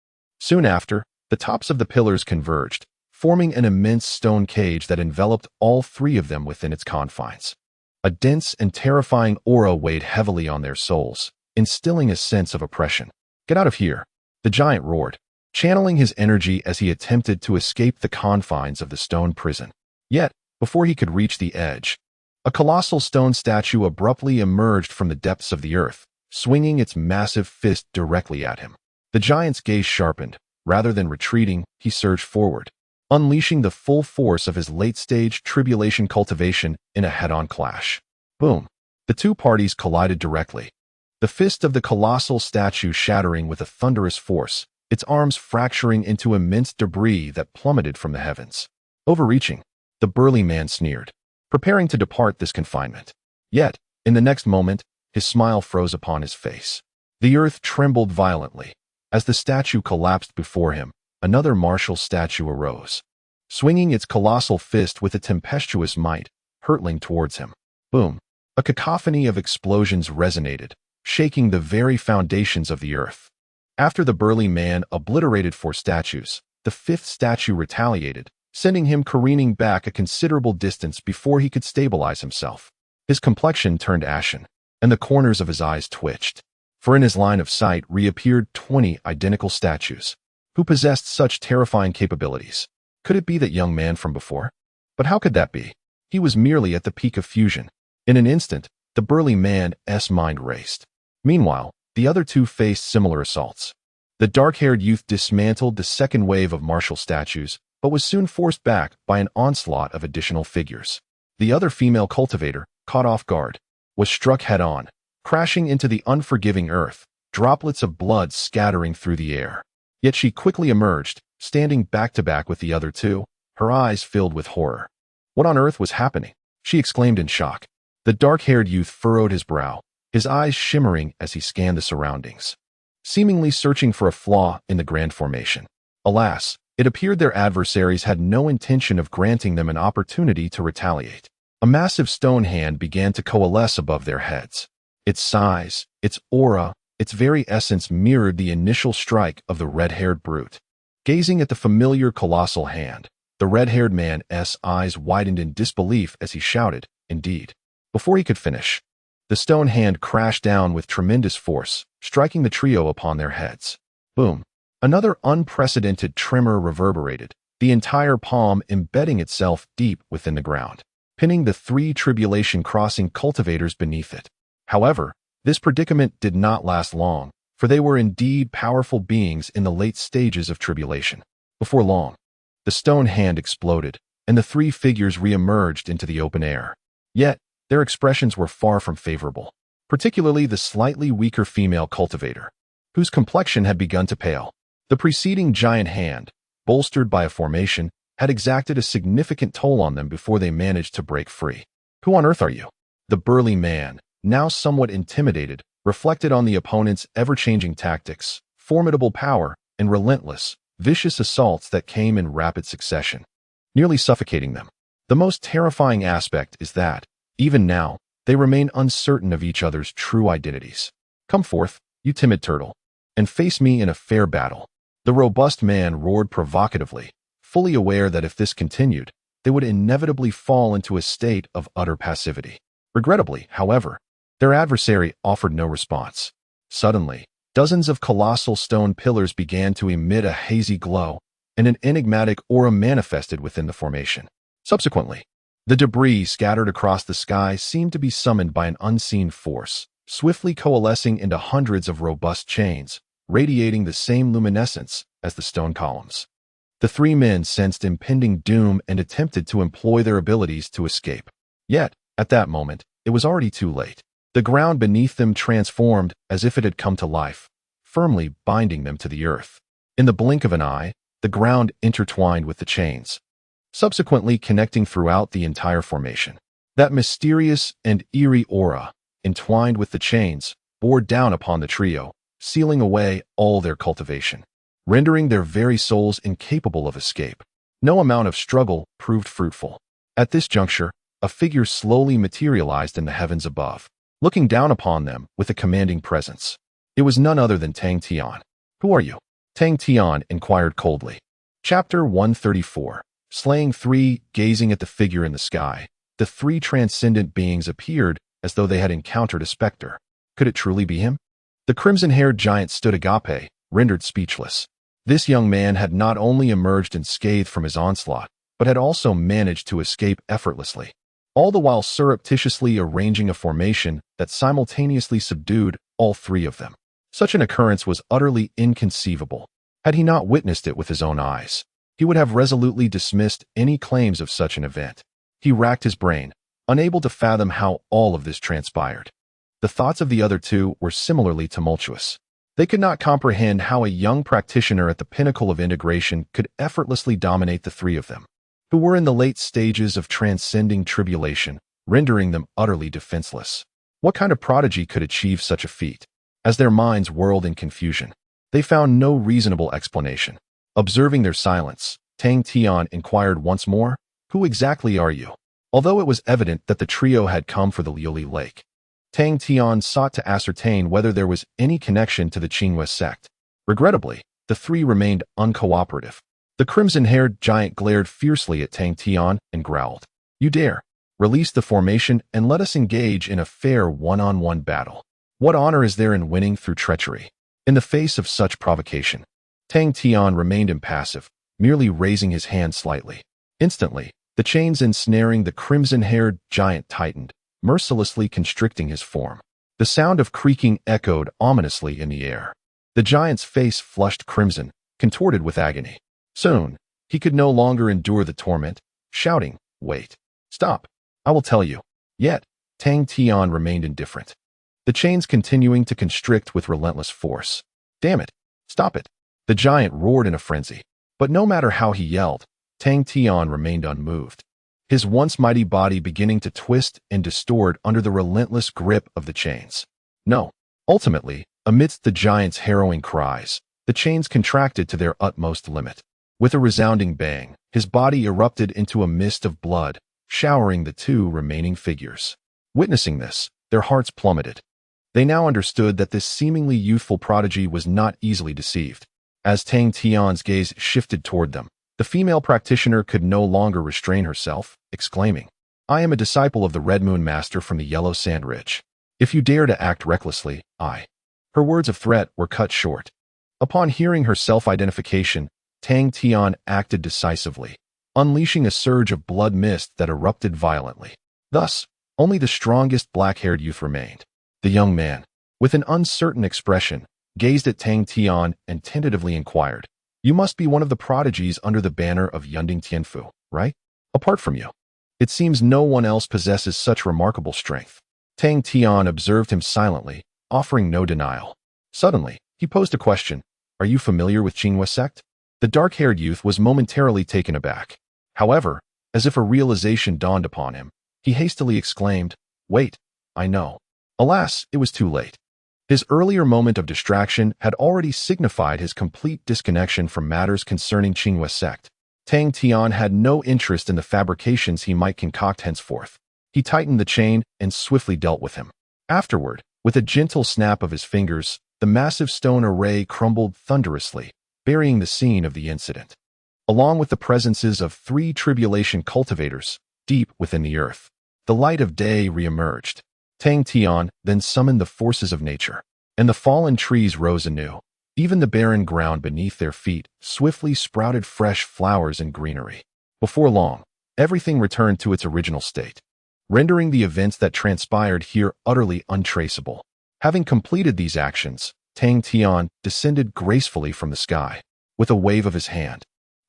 Soon after, the tops of the pillars converged, forming an immense stone cage that enveloped all three of them within its confines. A dense and terrifying aura weighed heavily on their souls, instilling a sense of oppression. "Get out of here," the giant roared, channeling his energy as he attempted to escape the confines of the stone prison. Yet, before he could reach the edge, a colossal stone statue abruptly emerged from the depths of the earth, swinging its massive fist directly at him. The giant's gaze sharpened. Rather than retreating, he surged forward, unleashing the full force of his late-stage tribulation cultivation in a head-on clash. Boom! The two parties collided directly, the fist of the colossal statue shattering with a thunderous force, its arms fracturing into immense debris that plummeted from the heavens. Overreaching, the burly man sneered, preparing to depart this confinement. Yet, in the next moment, his smile froze upon his face. The earth trembled violently. As the statue collapsed before him, another martial statue arose, swinging its colossal fist with a tempestuous might, hurtling towards him. Boom! A cacophony of explosions resonated, shaking the very foundations of the earth. After the burly man obliterated 4 statues, the 5th statue retaliated, sending him careening back a considerable distance before he could stabilize himself. His complexion turned ashen, and the corners of his eyes twitched, for in his line of sight reappeared 20 identical statues, who possessed such terrifying capabilities. Could it be that young man from before? But how could that be? He was merely at the peak of fusion. In an instant, the burly man's mind raced. Meanwhile, the other two faced similar assaults. The dark-haired youth dismantled the second wave of martial statues, but was soon forced back by an onslaught of additional figures. The other female cultivator, caught off guard, was struck head-on, crashing into the unforgiving earth, droplets of blood scattering through the air. Yet she quickly emerged, standing back-to-back with the other two, her eyes filled with horror. What on earth was happening? She exclaimed in shock. The dark-haired youth furrowed his brow, his eyes shimmering as he scanned the surroundings, seemingly searching for a flaw in the grand formation. Alas, it appeared their adversaries had no intention of granting them an opportunity to retaliate. A massive stone hand began to coalesce above their heads. Its size, its aura, its very essence mirrored the initial strike of the red-haired brute. Gazing at the familiar colossal hand, the red-haired man's eyes widened in disbelief as he shouted, "Indeed." Before he could finish, the stone hand crashed down with tremendous force, striking the trio upon their heads. Boom! Another unprecedented tremor reverberated, the entire palm embedding itself deep within the ground, pinning the 3 tribulation crossing cultivators beneath it. However, this predicament did not last long, for they were indeed powerful beings in the late stages of tribulation. Before long, the stone hand exploded, and the 3 figures re-emerged into the open air. Yet, their expressions were far from favorable, particularly the slightly weaker female cultivator, whose complexion had begun to pale. The preceding giant hand, bolstered by a formation, had exacted a significant toll on them before they managed to break free. "Who on earth are you?" The burly man, now somewhat intimidated, reflected on the opponent's ever-changing tactics, formidable power, and relentless, vicious assaults that came in rapid succession, nearly suffocating them. The most terrifying aspect is that, even now, they remain uncertain of each other's true identities. "Come forth, you timid turtle, and face me in a fair battle." The robust man roared provocatively, fully aware that if this continued, they would inevitably fall into a state of utter passivity. Regrettably, however, their adversary offered no response. Suddenly, dozens of colossal stone pillars began to emit a hazy glow, and an enigmatic aura manifested within the formation. Subsequently, the debris scattered across the sky seemed to be summoned by an unseen force, swiftly coalescing into hundreds of robust chains, radiating the same luminescence as the stone columns. The 3 men sensed impending doom and attempted to employ their abilities to escape. Yet, at that moment, it was already too late. The ground beneath them transformed as if it had come to life, firmly binding them to the earth. In the blink of an eye, the ground intertwined with the chains, subsequently connecting throughout the entire formation. That mysterious and eerie aura, entwined with the chains, bore down upon the trio, sealing away all their cultivation, rendering their very souls incapable of escape. No amount of struggle proved fruitful. At this juncture, a figure slowly materialized in the heavens above, looking down upon them with a commanding presence. It was none other than Tang Tian. "Who are you?" Tang Tian inquired coldly. Chapter 134. Slaying 3. Gazing at the figure in the sky, the 3 transcendent beings appeared as though they had encountered a specter. Could it truly be him? The crimson-haired giant stood agape, rendered speechless. This young man had not only emerged unscathed from his onslaught, but had also managed to escape effortlessly, all the while surreptitiously arranging a formation that simultaneously subdued all 3 of them. Such an occurrence was utterly inconceivable. Had he not witnessed it with his own eyes, he would have resolutely dismissed any claims of such an event. He racked his brain, unable to fathom how all of this transpired. The thoughts of the other 2 were similarly tumultuous. They could not comprehend how a young practitioner at the pinnacle of integration could effortlessly dominate the 3 of them, who were in the late stages of transcending tribulation, rendering them utterly defenseless. What kind of prodigy could achieve such a feat? As their minds whirled in confusion, they found no reasonable explanation. Observing their silence, Tang Tian inquired once more, "Who exactly are you?" Although it was evident that the trio had come for the Leoli lake, Tang Tian sought to ascertain whether there was any connection to the Qinghua sect. Regrettably, the 3 remained uncooperative. The crimson-haired giant glared fiercely at Tang Tian and growled, "You dare? Release the formation and let us engage in a fair one-on-one battle. What honor is there in winning through treachery?" In the face of such provocation, Tang Tian remained impassive, merely raising his hand slightly. Instantly, the chains ensnaring the crimson-haired giant tightened, mercilessly constricting his form. The sound of creaking echoed ominously in the air. The giant's face flushed crimson, contorted with agony. Soon, he could no longer endure the torment, shouting, "Wait! Stop! I will tell you." Yet, Tang Tian remained indifferent, the chains continuing to constrict with relentless force. "Damn it! Stop it!" The giant roared in a frenzy. But no matter how he yelled, Tang Tian remained unmoved, his once mighty body beginning to twist and distort under the relentless grip of the chains. No. Ultimately, amidst the giant's harrowing cries, the chains contracted to their utmost limit. With a resounding bang, his body erupted into a mist of blood, showering the 2 remaining figures. Witnessing this, their hearts plummeted. They now understood that this seemingly youthful prodigy was not easily deceived. As Tang Tian's gaze shifted toward them, the female practitioner could no longer restrain herself, exclaiming, "I am a disciple of the Red Moon Master from the Yellow Sand Ridge. If you dare to act recklessly, I—" Her words of threat were cut short. Upon hearing her self-identification, Tang Tian acted decisively, unleashing a surge of blood mist that erupted violently. Thus, only the strongest black-haired youth remained. The young man, with an uncertain expression, gazed at Tang Tian and tentatively inquired, "You must be one of the prodigies under the banner of Yunding Tianfu, right? Apart from you, it seems no one else possesses such remarkable strength." Tang Tian observed him silently, offering no denial. Suddenly, he posed a question, "Are you familiar with Qinghua sect?" The dark-haired youth was momentarily taken aback. However, as if a realization dawned upon him, he hastily exclaimed, "Wait, I know." Alas, it was too late. His earlier moment of distraction had already signified his complete disconnection from matters concerning Qinghua sect. Tang Tian had no interest in the fabrications he might concoct henceforth. He tightened the chain and swiftly dealt with him. Afterward, with a gentle snap of his fingers, the massive stone array crumbled thunderously, burying the scene of the incident, along with the presences of 3 tribulation cultivators deep within the earth. The light of day reemerged. Tang Tian then summoned the forces of nature, and the fallen trees rose anew. Even the barren ground beneath their feet swiftly sprouted fresh flowers and greenery. Before long, everything returned to its original state, rendering the events that transpired here utterly untraceable. Having completed these actions, Tang Tian descended gracefully from the sky. With a wave of his hand,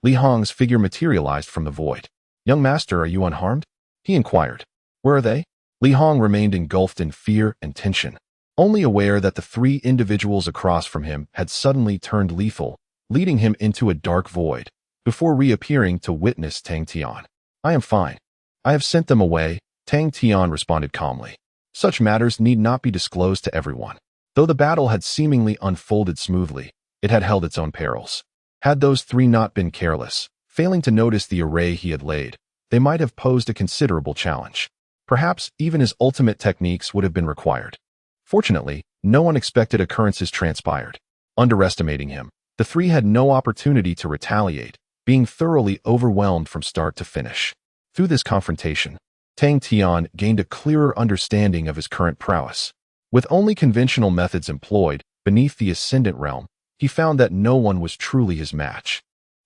Xiangz's figure materialized from the void. "Young master, are you unharmed?" he inquired. "Where are they?" Xiangz remained engulfed in fear and tension, only aware that the 3 individuals across from him had suddenly turned lethal, leading him into a dark void, before reappearing to witness Tang Tian. "I am fine. I have sent them away," Tang Tian responded calmly. Such matters need not be disclosed to everyone. Though the battle had seemingly unfolded smoothly, it had held its own perils. Had those 3 not been careless, failing to notice the array he had laid, they might have posed a considerable challenge. Perhaps even his ultimate techniques would have been required. Fortunately, no unexpected occurrences transpired. Underestimating him, the 3 had no opportunity to retaliate, being thoroughly overwhelmed from start to finish. Through this confrontation, Tang Tian gained a clearer understanding of his current prowess. With only conventional methods employed beneath the Ascendant realm, he found that no one was truly his match.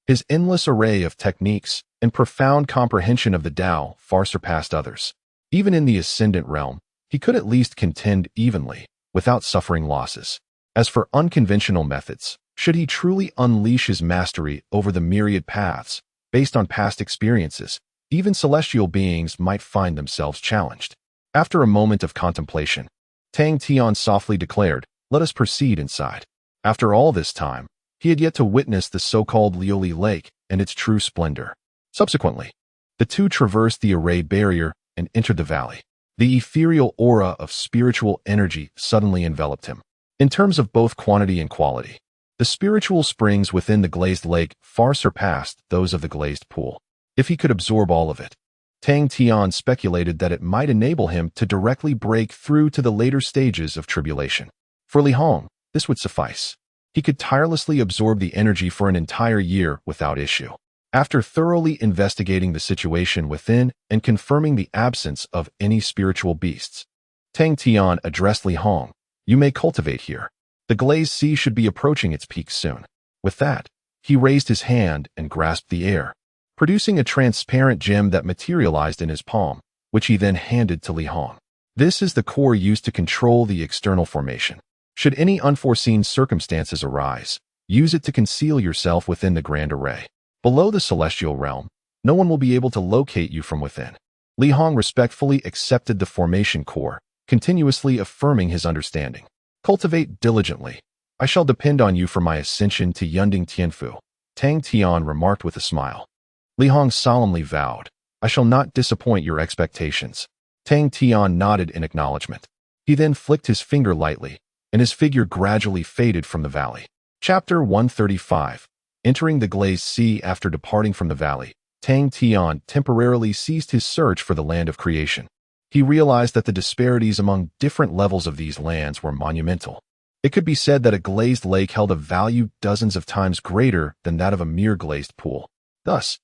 His endless array of techniques and profound comprehension of the Tao far surpassed others. Even in the Ascendant realm, he could at least contend evenly, without suffering losses. As for unconventional methods, should he truly unleash his mastery over the myriad paths, based on past experiences, even celestial beings might find themselves challenged. After a moment of contemplation, Tang Tian softly declared, "Let us proceed inside." After all this time, he had yet to witness the so-called Leoli lake and its true splendor. Subsequently, the 2 traversed the array barrier and entered the valley. The ethereal aura of spiritual energy suddenly enveloped him. In terms of both quantity and quality, the spiritual springs within the glazed lake far surpassed those of the glazed pool. If he could absorb all of it, Tang Tian speculated that it might enable him to directly break through to the later stages of tribulation. For Xiangz, this would suffice. He could tirelessly absorb the energy for an entire year without issue. After thoroughly investigating the situation within and confirming the absence of any spiritual beasts, Tang Tian addressed Xiangz, "You may cultivate here. The glazed sea should be approaching its peak soon." With that, he raised his hand and grasped the air, producing a transparent gem that materialized in his palm, which he then handed to Xiangz. "This is the core used to control the external formation. Should any unforeseen circumstances arise, use it to conceal yourself within the grand array. Below the celestial realm, no one will be able to locate you from within." Xiangz respectfully accepted the formation core, continuously affirming his understanding. "Cultivate diligently. I shall depend on you for my ascension to Yunding Tianfu," Tang Tian remarked with a smile. Xiangz solemnly vowed, "I shall not disappoint your expectations." Tang Tian nodded in acknowledgement. He then flicked his finger lightly, and his figure gradually faded from the valley. Chapter 135. Entering the glazed sea. After departing from the valley, Tang Tian temporarily ceased his search for the land of creation. He realized that the disparities among different levels of these lands were monumental. It could be said that a glazed lake held a value dozens of times greater than that of a mere glazed pool. Thus,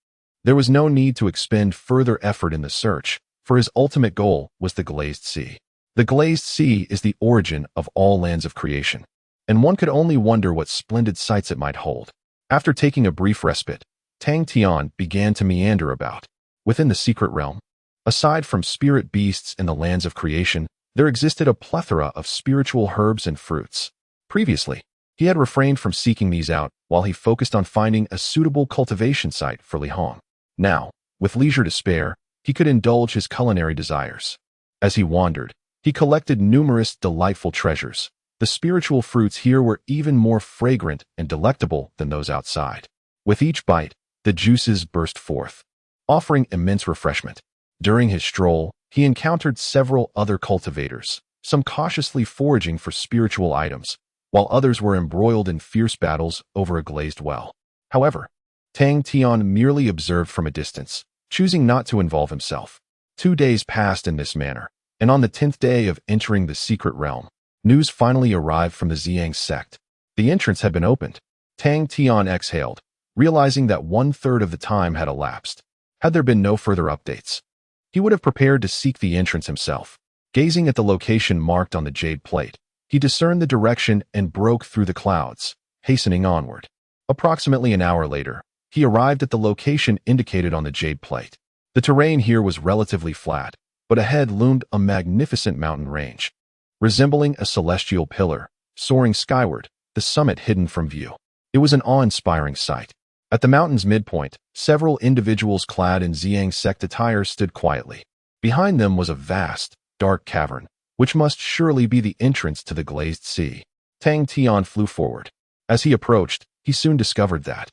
there was no need to expend further effort in the search, for his ultimate goal was the glazed sea. The glazed sea is the origin of all lands of creation, and one could only wonder what splendid sights it might hold. After taking a brief respite, Tang Tian began to meander about. Within the secret realm, aside from spirit beasts in the lands of creation, there existed a plethora of spiritual herbs and fruits. Previously, he had refrained from seeking these out while he focused on finding a suitable cultivation site for Li Hong. Now, with leisure to spare, he could indulge his culinary desires. As he wandered, he collected numerous delightful treasures. The spiritual fruits here were even more fragrant and delectable than those outside. With each bite, the juices burst forth, offering immense refreshment. During his stroll, he encountered several other cultivators, some cautiously foraging for spiritual items, while others were embroiled in fierce battles over a glazed well. However, Tang Tian merely observed from a distance, choosing not to involve himself. 2 days passed in this manner, and on the 10th day of entering the secret realm, news finally arrived from the Xiangz sect. The entrance had been opened. Tang Tian exhaled, realizing that 1/3 of the time had elapsed. Had there been no further updates, he would have prepared to seek the entrance himself. Gazing at the location marked on the jade plate, he discerned the direction and broke through the clouds, hastening onward. Approximately an hour later, he arrived at the location indicated on the jade plate. The terrain here was relatively flat, but ahead loomed a magnificent mountain range. Resembling a celestial pillar, soaring skyward, the summit hidden from view. It was an awe-inspiring sight. At the mountain's midpoint, several individuals clad in Xiangz sect attire stood quietly. Behind them was a vast, dark cavern, which must surely be the entrance to the Glazed Sea. Tang Tian flew forward. As he approached, he soon discovered that,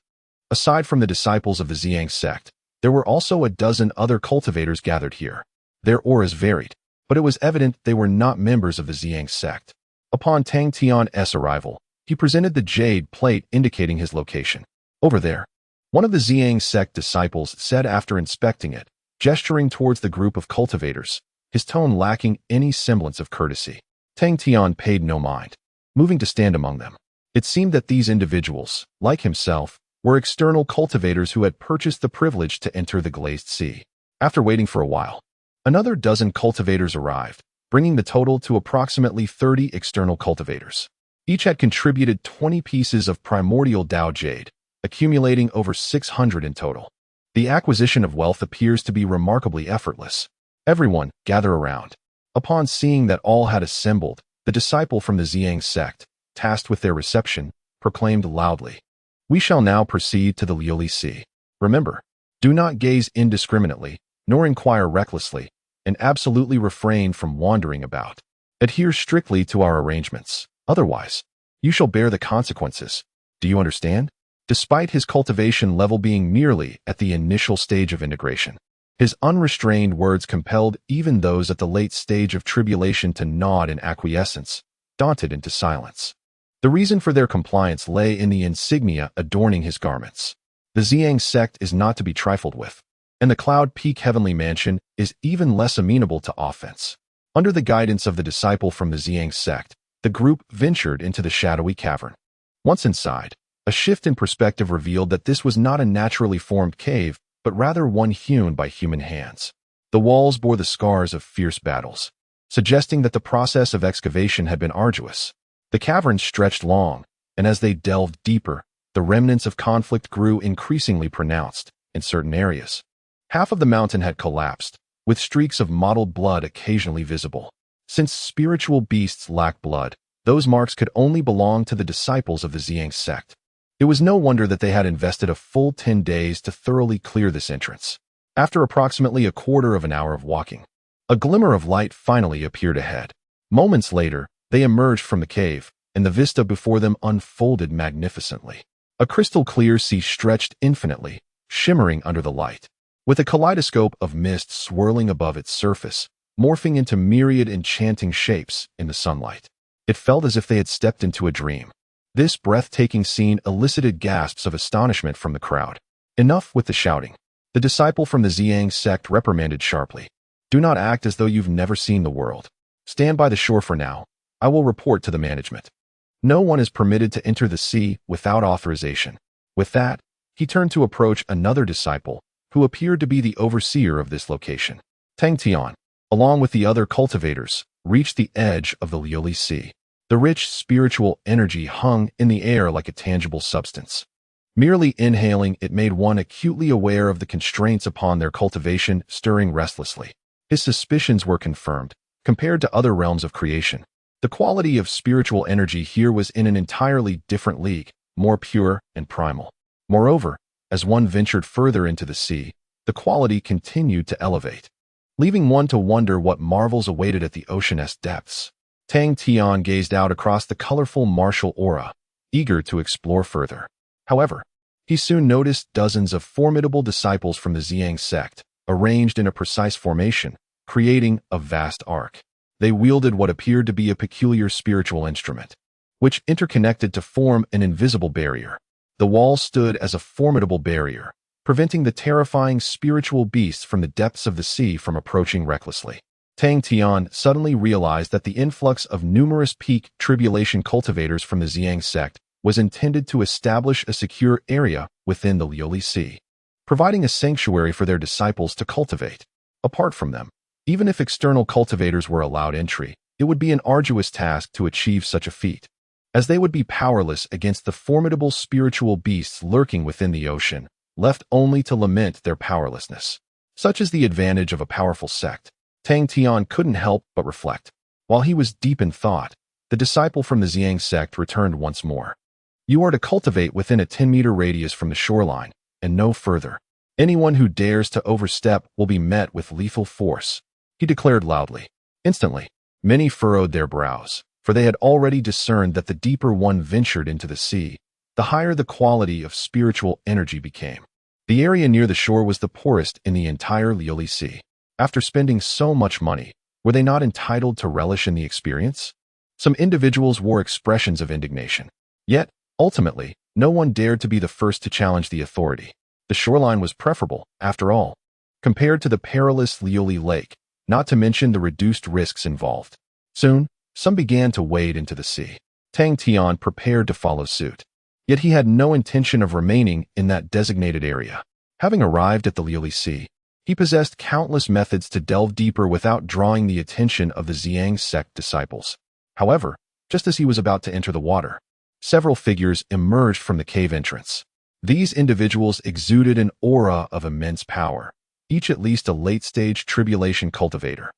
aside from the disciples of the Xiangz sect, there were also a dozen other cultivators gathered here. Their auras varied, but it was evident they were not members of the Xiangz sect. Upon Tang Tian's arrival, he presented the jade plate indicating his location. Over there, one of the Xiangz sect disciples said after inspecting it, gesturing towards the group of cultivators, his tone lacking any semblance of courtesy. Tang Tian paid no mind, moving to stand among them. It seemed that these individuals, like himself, were external cultivators who had purchased the privilege to enter the Glazed Sea. After waiting for a while, another dozen cultivators arrived, bringing the total to approximately 30 external cultivators. Each had contributed 20 pieces of primordial Dao Jade, accumulating over 600 in total. The acquisition of wealth appears to be remarkably effortless. Everyone, gather around. Upon seeing that all had assembled, the disciple from the Xiangz sect, tasked with their reception, proclaimed loudly, "We shall now proceed to the Leoli Sea. Remember, do not gaze indiscriminately, nor inquire recklessly, and absolutely refrain from wandering about. Adhere strictly to our arrangements. Otherwise, you shall bear the consequences. Do you understand?" Despite his cultivation level being merely at the initial stage of integration, his unrestrained words compelled even those at the late stage of tribulation to nod in acquiescence, daunted into silence. The reason for their compliance lay in the insignia adorning his garments. The Xiangz sect is not to be trifled with, and the Cloud Peak Heavenly Mansion is even less amenable to offense. Under the guidance of the disciple from the Xiangz sect, the group ventured into the shadowy cavern. Once inside, a shift in perspective revealed that this was not a naturally formed cave, but rather one hewn by human hands. The walls bore the scars of fierce battles, suggesting that the process of excavation had been arduous. The cavern stretched long, and as they delved deeper, the remnants of conflict grew increasingly pronounced in certain areas. Half of the mountain had collapsed, with streaks of mottled blood occasionally visible. Since spiritual beasts lack blood, those marks could only belong to the disciples of the Xiangz sect. It was no wonder that they had invested a full 10 days to thoroughly clear this entrance. After approximately a quarter of an hour of walking, a glimmer of light finally appeared ahead. Moments later, they emerged from the cave, and the vista before them unfolded magnificently. A crystal-clear sea stretched infinitely, shimmering under the light, with a kaleidoscope of mist swirling above its surface, morphing into myriad enchanting shapes in the sunlight. It felt as if they had stepped into a dream. This breathtaking scene elicited gasps of astonishment from the crowd. Enough with the shouting. The disciple from the Xiangz sect reprimanded sharply. "Do not act as though you've never seen the world. Stand by the shore for now. I will report to the management. No one is permitted to enter the sea without authorization." With that, he turned to approach another disciple, who appeared to be the overseer of this location. Tang Tian, along with the other cultivators, reached the edge of the Leoli Sea. The rich spiritual energy hung in the air like a tangible substance. Merely inhaling it made one acutely aware of the constraints upon their cultivation, stirring restlessly. His suspicions were confirmed. Compared to other realms of creation, the quality of spiritual energy here was in an entirely different league, more pure and primal. Moreover, as one ventured further into the sea, the quality continued to elevate, leaving one to wonder what marvels awaited at the ocean's depths. Tang Tian gazed out across the colorful martial aura, eager to explore further. However, he soon noticed dozens of formidable disciples from the Xiangz sect, arranged in a precise formation, creating a vast arc. They wielded what appeared to be a peculiar spiritual instrument, which interconnected to form an invisible barrier. The wall stood as a formidable barrier, preventing the terrifying spiritual beasts from the depths of the sea from approaching recklessly. Tang Tian suddenly realized that the influx of numerous peak tribulation cultivators from the Xiangz sect was intended to establish a secure area within the Leoli Sea, providing a sanctuary for their disciples to cultivate. Apart from them, even if external cultivators were allowed entry, it would be an arduous task to achieve such a feat, as they would be powerless against the formidable spiritual beasts lurking within the ocean, left only to lament their powerlessness. Such is the advantage of a powerful sect. Tang Tian couldn't help but reflect. While he was deep in thought, the disciple from the Xiangz sect returned once more. You are to cultivate within a 10-meter radius from the shoreline, and no further. Anyone who dares to overstep will be met with lethal force, he declared loudly. Instantly, many furrowed their brows, for they had already discerned that the deeper one ventured into the sea, the higher the quality of spiritual energy became. The area near the shore was the poorest in the entire Leoli Sea. After spending so much money, were they not entitled to relish in the experience? Some individuals wore expressions of indignation. Yet, ultimately, no one dared to be the first to challenge the authority. The shoreline was preferable, after all, compared to the perilous Leoli Lake, not to mention the reduced risks involved. Soon, some began to wade into the sea. Tang Tian prepared to follow suit. Yet he had no intention of remaining in that designated area. Having arrived at the Leoli Sea, he possessed countless methods to delve deeper without drawing the attention of the Xiangz sect disciples. However, just as he was about to enter the water, several figures emerged from the cave entrance. These individuals exuded an aura of immense power, each at least a late-stage tribulation cultivator.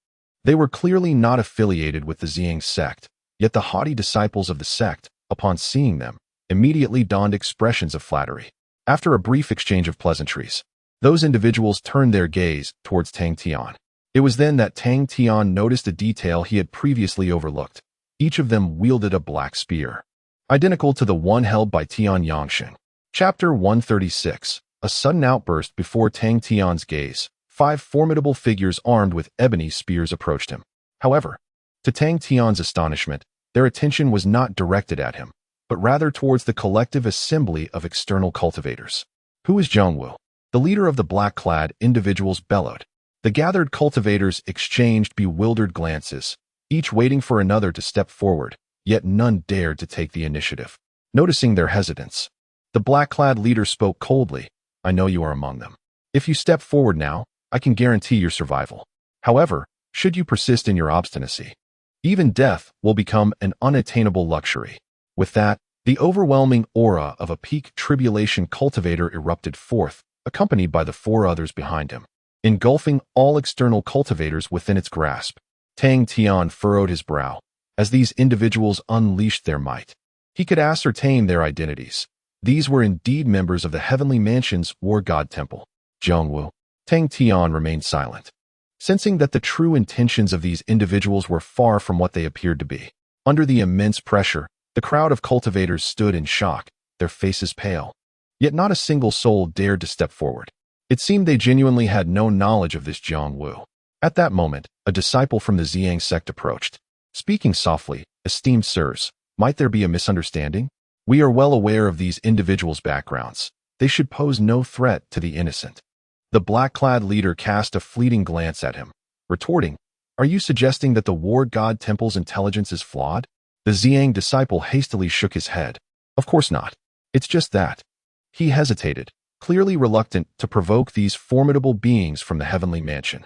They were clearly not affiliated with the Xiangz sect, yet the haughty disciples of the sect, upon seeing them, immediately donned expressions of flattery. After a brief exchange of pleasantries, those individuals turned their gaze towards Tang Tian. It was then that Tang Tian noticed a detail he had previously overlooked. Each of them wielded a black spear, identical to the one held by Tian Yangsheng. Chapter 136. A sudden outburst before Tang Tian's gaze. 5 formidable figures armed with ebony spears approached him. However, to Tang Tian's astonishment, their attention was not directed at him, but rather towards the collective assembly of external cultivators. Who is Zhongwu? The leader of the black-clad individuals bellowed. The gathered cultivators exchanged bewildered glances, each waiting for another to step forward, yet none dared to take the initiative. Noticing their hesitance, the black-clad leader spoke coldly. I know you are among them. If you step forward now, I can guarantee your survival. However, should you persist in your obstinacy, even death will become an unattainable luxury. With that, the overwhelming aura of a peak tribulation cultivator erupted forth, accompanied by the 4 others behind him, engulfing all external cultivators within its grasp. Tang Tian furrowed his brow. As these individuals unleashed their might, he could ascertain their identities. These were indeed members of the Heavenly Mansion's War God Temple. Zhongwu. Tang Tian remained silent, sensing that the true intentions of these individuals were far from what they appeared to be. Under the immense pressure, the crowd of cultivators stood in shock, their faces pale. Yet not a single soul dared to step forward. It seemed they genuinely had no knowledge of this Zhongwu. At that moment, a disciple from the Xiangz sect approached. Speaking softly, esteemed sirs, might there be a misunderstanding? We are well aware of these individuals' backgrounds. They should pose no threat to the innocent. The black-clad leader cast a fleeting glance at him, retorting, Are you suggesting that the War God Temple's intelligence is flawed? The Xiangz disciple hastily shook his head. Of course not. It's just that. He hesitated, clearly reluctant to provoke these formidable beings from the heavenly mansion.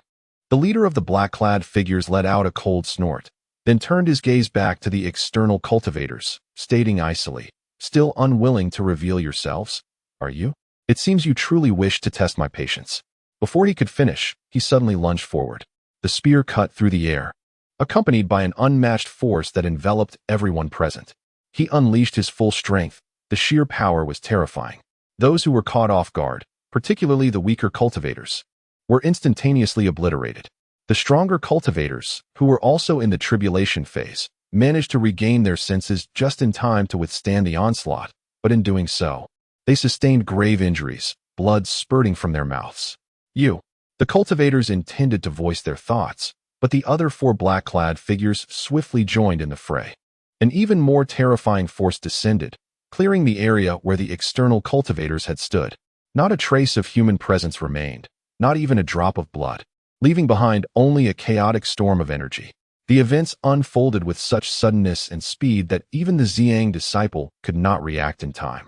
The leader of the black-clad figures let out a cold snort, then turned his gaze back to the external cultivators, stating icily, Still unwilling to reveal yourselves? are you? It seems you truly wish to test my patience. Before he could finish, he suddenly lunged forward. The spear cut through the air, accompanied by an unmatched force that enveloped everyone present. He unleashed his full strength. The sheer power was terrifying. Those who were caught off guard, particularly the weaker cultivators, were instantaneously obliterated. The stronger cultivators, who were also in the tribulation phase, managed to regain their senses just in time to withstand the onslaught, but in doing so, they sustained grave injuries, blood spurting from their mouths. The cultivators intended to voice their thoughts, but the other 4 black-clad figures swiftly joined in the fray. An even more terrifying force descended, clearing the area where the external cultivators had stood. Not a trace of human presence remained, not even a drop of blood, leaving behind only a chaotic storm of energy. The events unfolded with such suddenness and speed that even the Xiangz disciple could not react in time.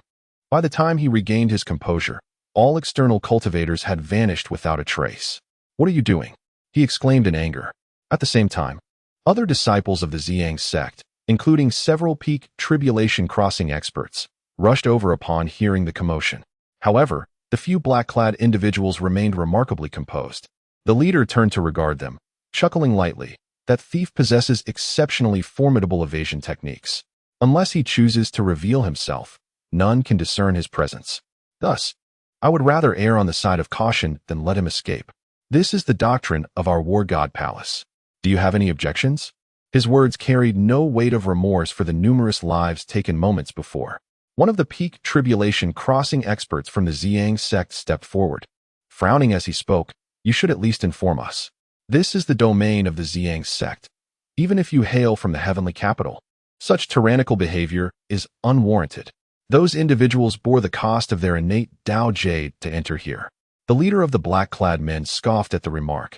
By the time he regained his composure, all external cultivators had vanished without a trace. "What are you doing?" he exclaimed in anger. At the same time, other disciples of the Xiangz sect, including several peak tribulation crossing experts, rushed over upon hearing the commotion. However, the few black-clad individuals remained remarkably composed. The leader turned to regard them, chuckling lightly. That thief possesses exceptionally formidable evasion techniques. Unless he chooses to reveal himself, none can discern his presence. Thus, I would rather err on the side of caution than let him escape. This is the doctrine of our war god palace. Do you have any objections? His words carried no weight of remorse for the numerous lives taken moments before. One of the peak tribulation crossing experts from the Xiangz sect stepped forward. Frowning as he spoke, "You should at least inform us. This is the domain of the Xiangz sect. Even if you hail from the heavenly capital, such tyrannical behavior is unwarranted. Those individuals bore the cost of their innate Tao Jade to enter here." The leader of the black-clad men scoffed at the remark.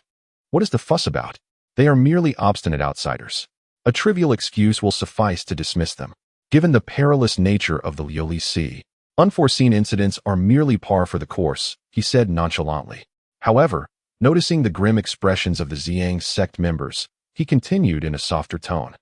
"What is the fuss about? They are merely obstinate outsiders. A trivial excuse will suffice to dismiss them. Given the perilous nature of the Leoli Sea, unforeseen incidents are merely par for the course," he said nonchalantly. However, noticing the grim expressions of the Xiangz sect members, he continued in a softer tone.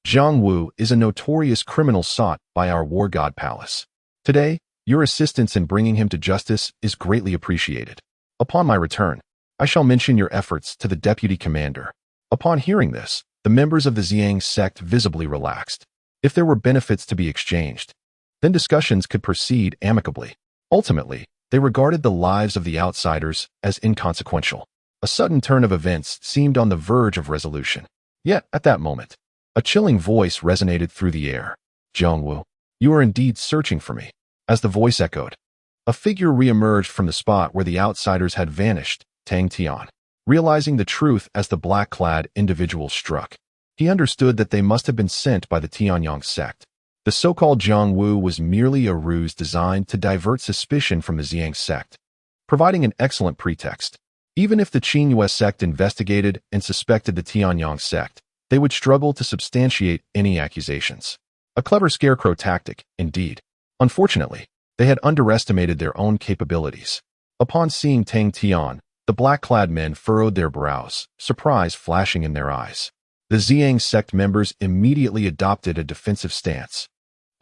"Zhang Wu is a notorious criminal sought by our war god palace. Today, your assistance in bringing him to justice is greatly appreciated. Upon my return, I shall mention your efforts to the deputy commander." Upon hearing this, the members of the Xiangz sect visibly relaxed. If there were benefits to be exchanged, then discussions could proceed amicably. Ultimately, they regarded the lives of the outsiders as inconsequential. A sudden turn of events seemed on the verge of resolution. Yet, at that moment, a chilling voice resonated through the air. "Zhang Wu, you are indeed searching for me." As the voice echoed, a figure re-emerged from the spot where the outsiders had vanished, Tang Tian. Realizing the truth as the black-clad individual struck, he understood that they must have been sent by the Tianyang sect. The so-called Zhang Wu was merely a ruse designed to divert suspicion from the Xiangz sect, providing an excellent pretext. Even if the Qingyue sect investigated and suspected the Tianyang sect, they would struggle to substantiate any accusations. A clever scarecrow tactic, indeed. Unfortunately, they had underestimated their own capabilities. Upon seeing Tang Tian, the black-clad men furrowed their brows, surprise flashing in their eyes. The Xiangz sect members immediately adopted a defensive stance.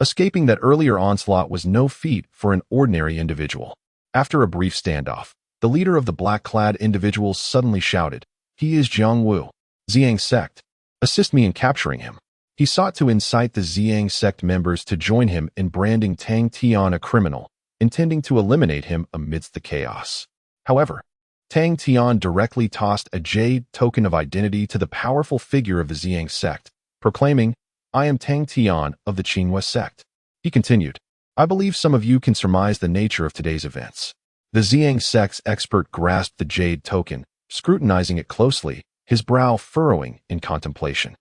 Escaping that earlier onslaught was no feat for an ordinary individual. After a brief standoff, the leader of the black-clad individuals suddenly shouted, "He is Zhang Wu, Xiangz sect. Assist me in capturing him." He sought to incite the Xiangz sect members to join him in branding Tang Tian a criminal, intending to eliminate him amidst the chaos. However, Tang Tian directly tossed a Jade token of identity to the powerful figure of the Xiangz sect, proclaiming, "I am Tang Tian of the Qingyue sect." He continued, "I believe some of you can surmise the nature of today's events." The Xiangz sect's expert grasped the Jade token, scrutinizing it closely, his brow furrowing in contemplation.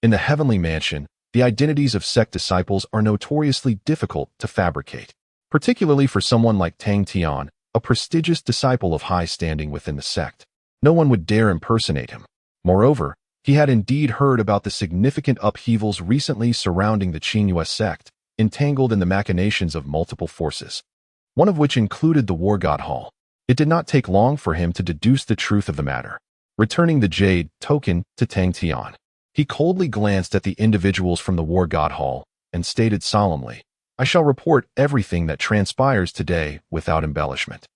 In the heavenly mansion, the identities of sect disciples are notoriously difficult to fabricate, particularly for someone like Tang Tian, a prestigious disciple of high standing within the sect. No one would dare impersonate him. Moreover, he had indeed heard about the significant upheavals recently surrounding the Qingyue sect, entangled in the machinations of multiple forces, one of which included the War God Hall. It did not take long for him to deduce the truth of the matter. Returning the Jade token to Tang Tian, he coldly glanced at the individuals from the War God Hall and stated solemnly, I shall report everything that transpires today without embellishment.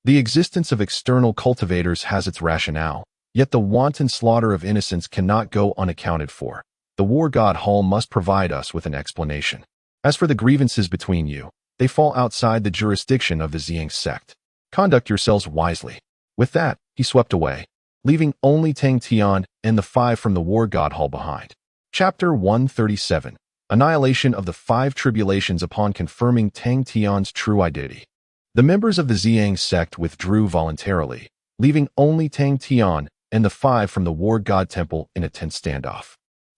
The existence of external cultivators has its rationale, yet the wanton slaughter of innocents cannot go unaccounted for. The war god hall must provide us with an explanation. As for the grievances between you, they fall outside the jurisdiction of the Xiangz sect. Conduct yourselves wisely. With that, he swept away, leaving only Tang Tian and the 5 from the war god hall behind. Chapter 137. Annihilation of the 5 tribulations upon confirming Tang Tian's true identity. The members of the Xiangz sect withdrew voluntarily, leaving only Tang Tian and the 5 from the war god temple in a tense standoff.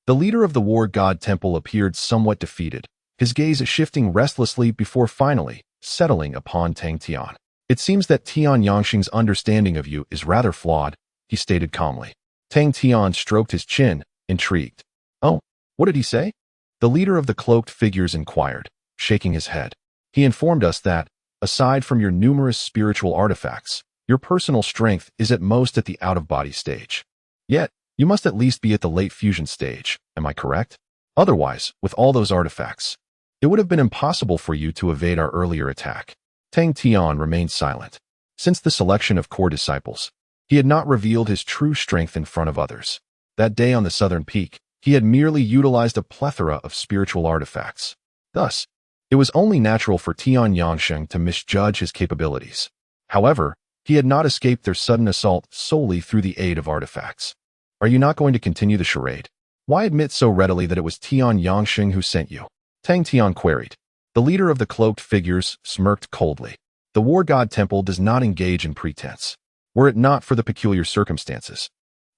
The leader of the war god temple appeared somewhat defeated, his gaze shifting restlessly before finally settling upon Tang Tian. It seems that Tian Yangxing's understanding of you is rather flawed, he stated calmly. Tang Tian stroked his chin, intrigued. Oh, what did he say? The leader of the cloaked figures inquired, shaking his head. He informed us that, aside from your numerous spiritual artifacts, your personal strength is at most at the out-of-body stage. Yet, you must at least be at the late fusion stage, am I correct? Otherwise, with all those artifacts, it would have been impossible for you to evade our earlier attack. Tang Tian remained silent. Since the selection of core disciples, he had not revealed his true strength in front of others. That day on the southern peak, he had merely utilized a plethora of spiritual artifacts. Thus, it was only natural for Tian Yangxing to misjudge his capabilities. However, he had not escaped their sudden assault solely through the aid of artifacts. Are you not going to continue the charade? Why admit so readily that it was Tian Yangxing who sent you? Tang Tian queried. The leader of the cloaked figures smirked coldly. The war god temple does not engage in pretense. Were it not for the peculiar circumstances,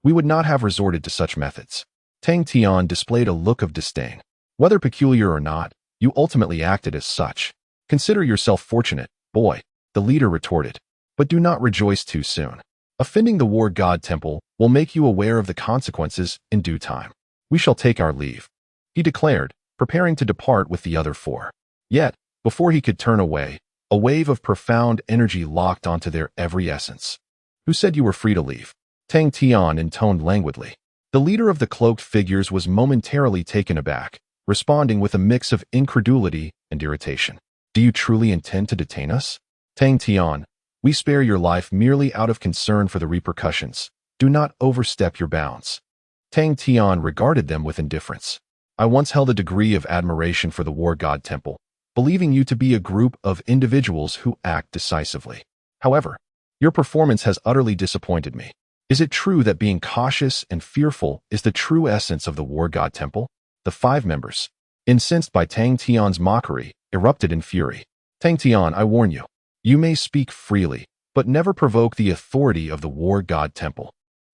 we would not have resorted to such methods. Tang Tian displayed a look of disdain. Whether peculiar or not, you ultimately acted as such. Consider yourself fortunate, boy, the leader retorted. But do not rejoice too soon. Offending the war god temple will make you aware of the consequences in due time. We shall take our leave, he declared, preparing to depart with the other 4. Yet, before he could turn away, a wave of profound energy locked onto their every essence. Who said you were free to leave? Tang Tian intoned languidly. The leader of the cloaked figures was momentarily taken aback, responding with a mix of incredulity and irritation. Do you truly intend to detain us? Tang Tian, we spare your life merely out of concern for the repercussions. Do not overstep your bounds. Tang Tian regarded them with indifference. I once held a degree of admiration for the war god temple, believing you to be a group of individuals who act decisively. However, your performance has utterly disappointed me. Is it true that being cautious and fearful is the true essence of the war god temple? The 5 members, incensed by Tang Tian's mockery, erupted in fury. Tang Tian, I warn you, you may speak freely, but never provoke the authority of the war god temple.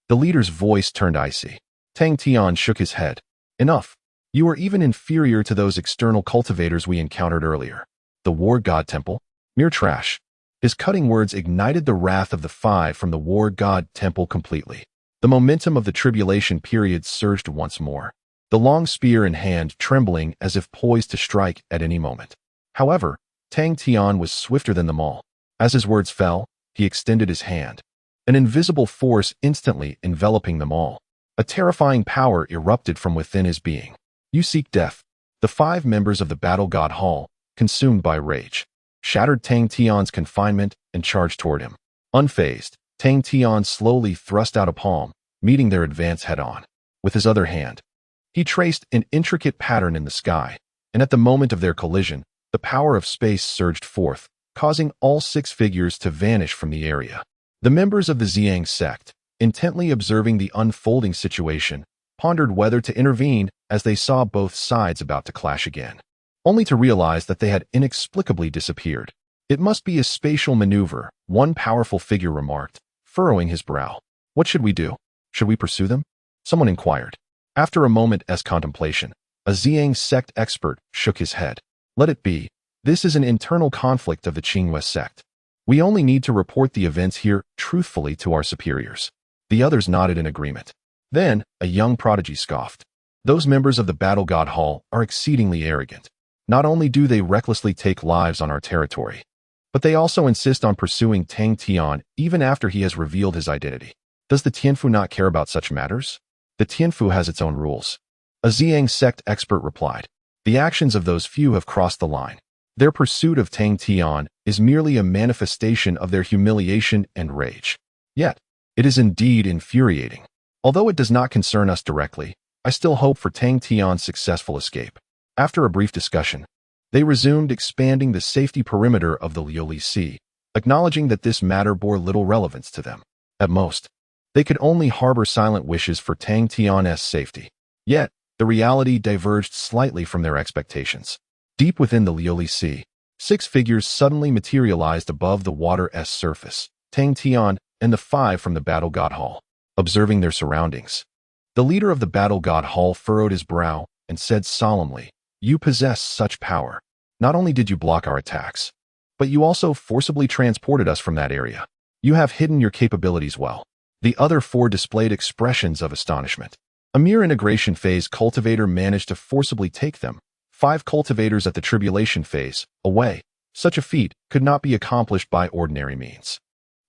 The leader's voice turned icy. Tang Tian shook his head. Enough. You are even inferior to those external cultivators we encountered earlier. The war god temple? Mere trash. His cutting words ignited the wrath of the 5 from the war god temple completely. The momentum of the tribulation period surged once more, the long spear in hand trembling as if poised to strike at any moment. However, Tang Tian was swifter than them all. As his words fell, he extended his hand, an invisible force instantly enveloping them all. A terrifying power erupted from within his being. You seek death. The 5 members of the battle god hall, consumed by rage, shattered Tang Tian's confinement and charged toward him. Unfazed, Tang Tian slowly thrust out a palm, meeting their advance head-on. With his other hand, he traced an intricate pattern in the sky, and at the moment of their collision, the power of space surged forth, causing all 6 figures to vanish from the area. The members of the Xiangz sect, intently observing the unfolding situation, pondered whether to intervene as they saw both sides about to clash again, only to realize that they had inexplicably disappeared. It must be a spatial maneuver, one powerful figure remarked, furrowing his brow. What should we do? Should we pursue them? Someone inquired. After a moment's contemplation, a Xiangz sect expert shook his head. Let it be. This is an internal conflict of the Qingwei sect. We only need to report the events here truthfully to our superiors. The others nodded in agreement. Then, a young prodigy scoffed. Those members of the Battle God Hall are exceedingly arrogant. Not only do they recklessly take lives on our territory, but they also insist on pursuing Tang Tian even after he has revealed his identity. Does the Tianfu not care about such matters? The Tianfu has its own rules. A Xiangz sect expert replied. The actions of those few have crossed the line. Their pursuit of Tang Tian is merely a manifestation of their humiliation and rage. Yet, it is indeed infuriating. Although it does not concern us directly, I still hope for Tang Tian's successful escape. After a brief discussion, they resumed expanding the safety perimeter of the Leoli Sea, acknowledging that this matter bore little relevance to them. At most, they could only harbor silent wishes for Tang Tian's safety. Yet, the reality diverged slightly from their expectations. Deep within the Leoli Sea, 6 figures suddenly materialized above the water's surface, Tang Tian and the 5 from the Battle God Hall. Observing their surroundings, the leader of the Battle God Hall furrowed his brow and said solemnly, "You possess such power. Not only did you block our attacks, but you also forcibly transported us from that area. You have hidden your capabilities well." The other 4 displayed expressions of astonishment. A mere integration phase cultivator managed to forcibly take them, 5 cultivators at the tribulation phase, away. Such a feat could not be accomplished by ordinary means.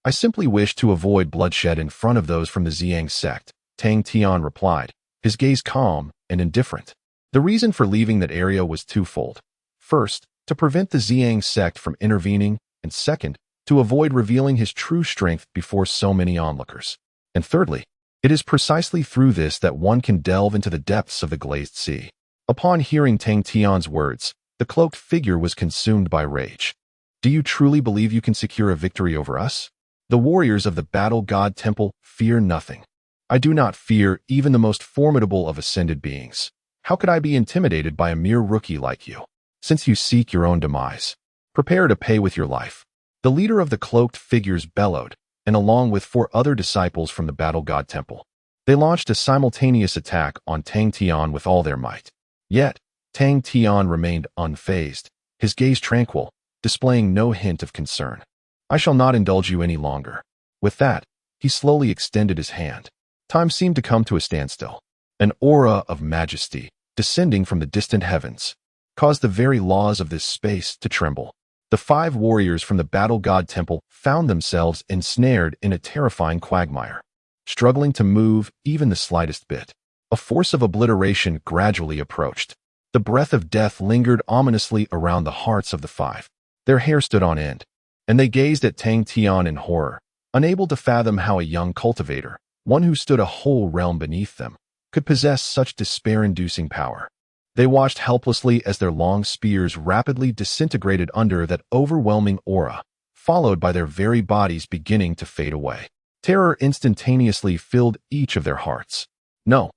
"I simply wish to avoid bloodshed in front of those from the Xiangz sect," Tang Tian replied, his gaze calm and indifferent. The reason for leaving that area was twofold. First, to prevent the Xiangz sect from intervening, and second, to avoid revealing his true strength before so many onlookers. And thirdly, it is precisely through this that one can delve into the depths of the Glazed Sea. Upon hearing Tang Tian's words, the cloaked figure was consumed by rage. "Do you truly believe you can secure a victory over us? The warriors of the Battle God Temple fear nothing. I do not fear even the most formidable of ascended beings. How could I be intimidated by a mere rookie like you? Since you seek your own demise, prepare to pay with your life." The leader of the cloaked figures bellowed, and along with 4 other disciples from the Battle God Temple, they launched a simultaneous attack on Tang Tian with all their might. Yet, Tang Tian remained unfazed, his gaze tranquil, displaying no hint of concern. "I shall not indulge you any longer." With that, he slowly extended his hand. Time seemed to come to a standstill. An aura of majesty, descending from the distant heavens, caused the very laws of this space to tremble. The 5 warriors from the Battle God Temple found themselves ensnared in a terrifying quagmire, struggling to move even the slightest bit. A force of obliteration gradually approached. The breath of death lingered ominously around the hearts of the 5. Their hair stood on end, and they gazed at Tang Tian in horror, unable to fathom how a young cultivator, one who stood a whole realm beneath them, could possess such despair-inducing power. They watched helplessly as their long spears rapidly disintegrated under that overwhelming aura, followed by their very bodies beginning to fade away. Terror instantaneously filled each of their hearts. "No."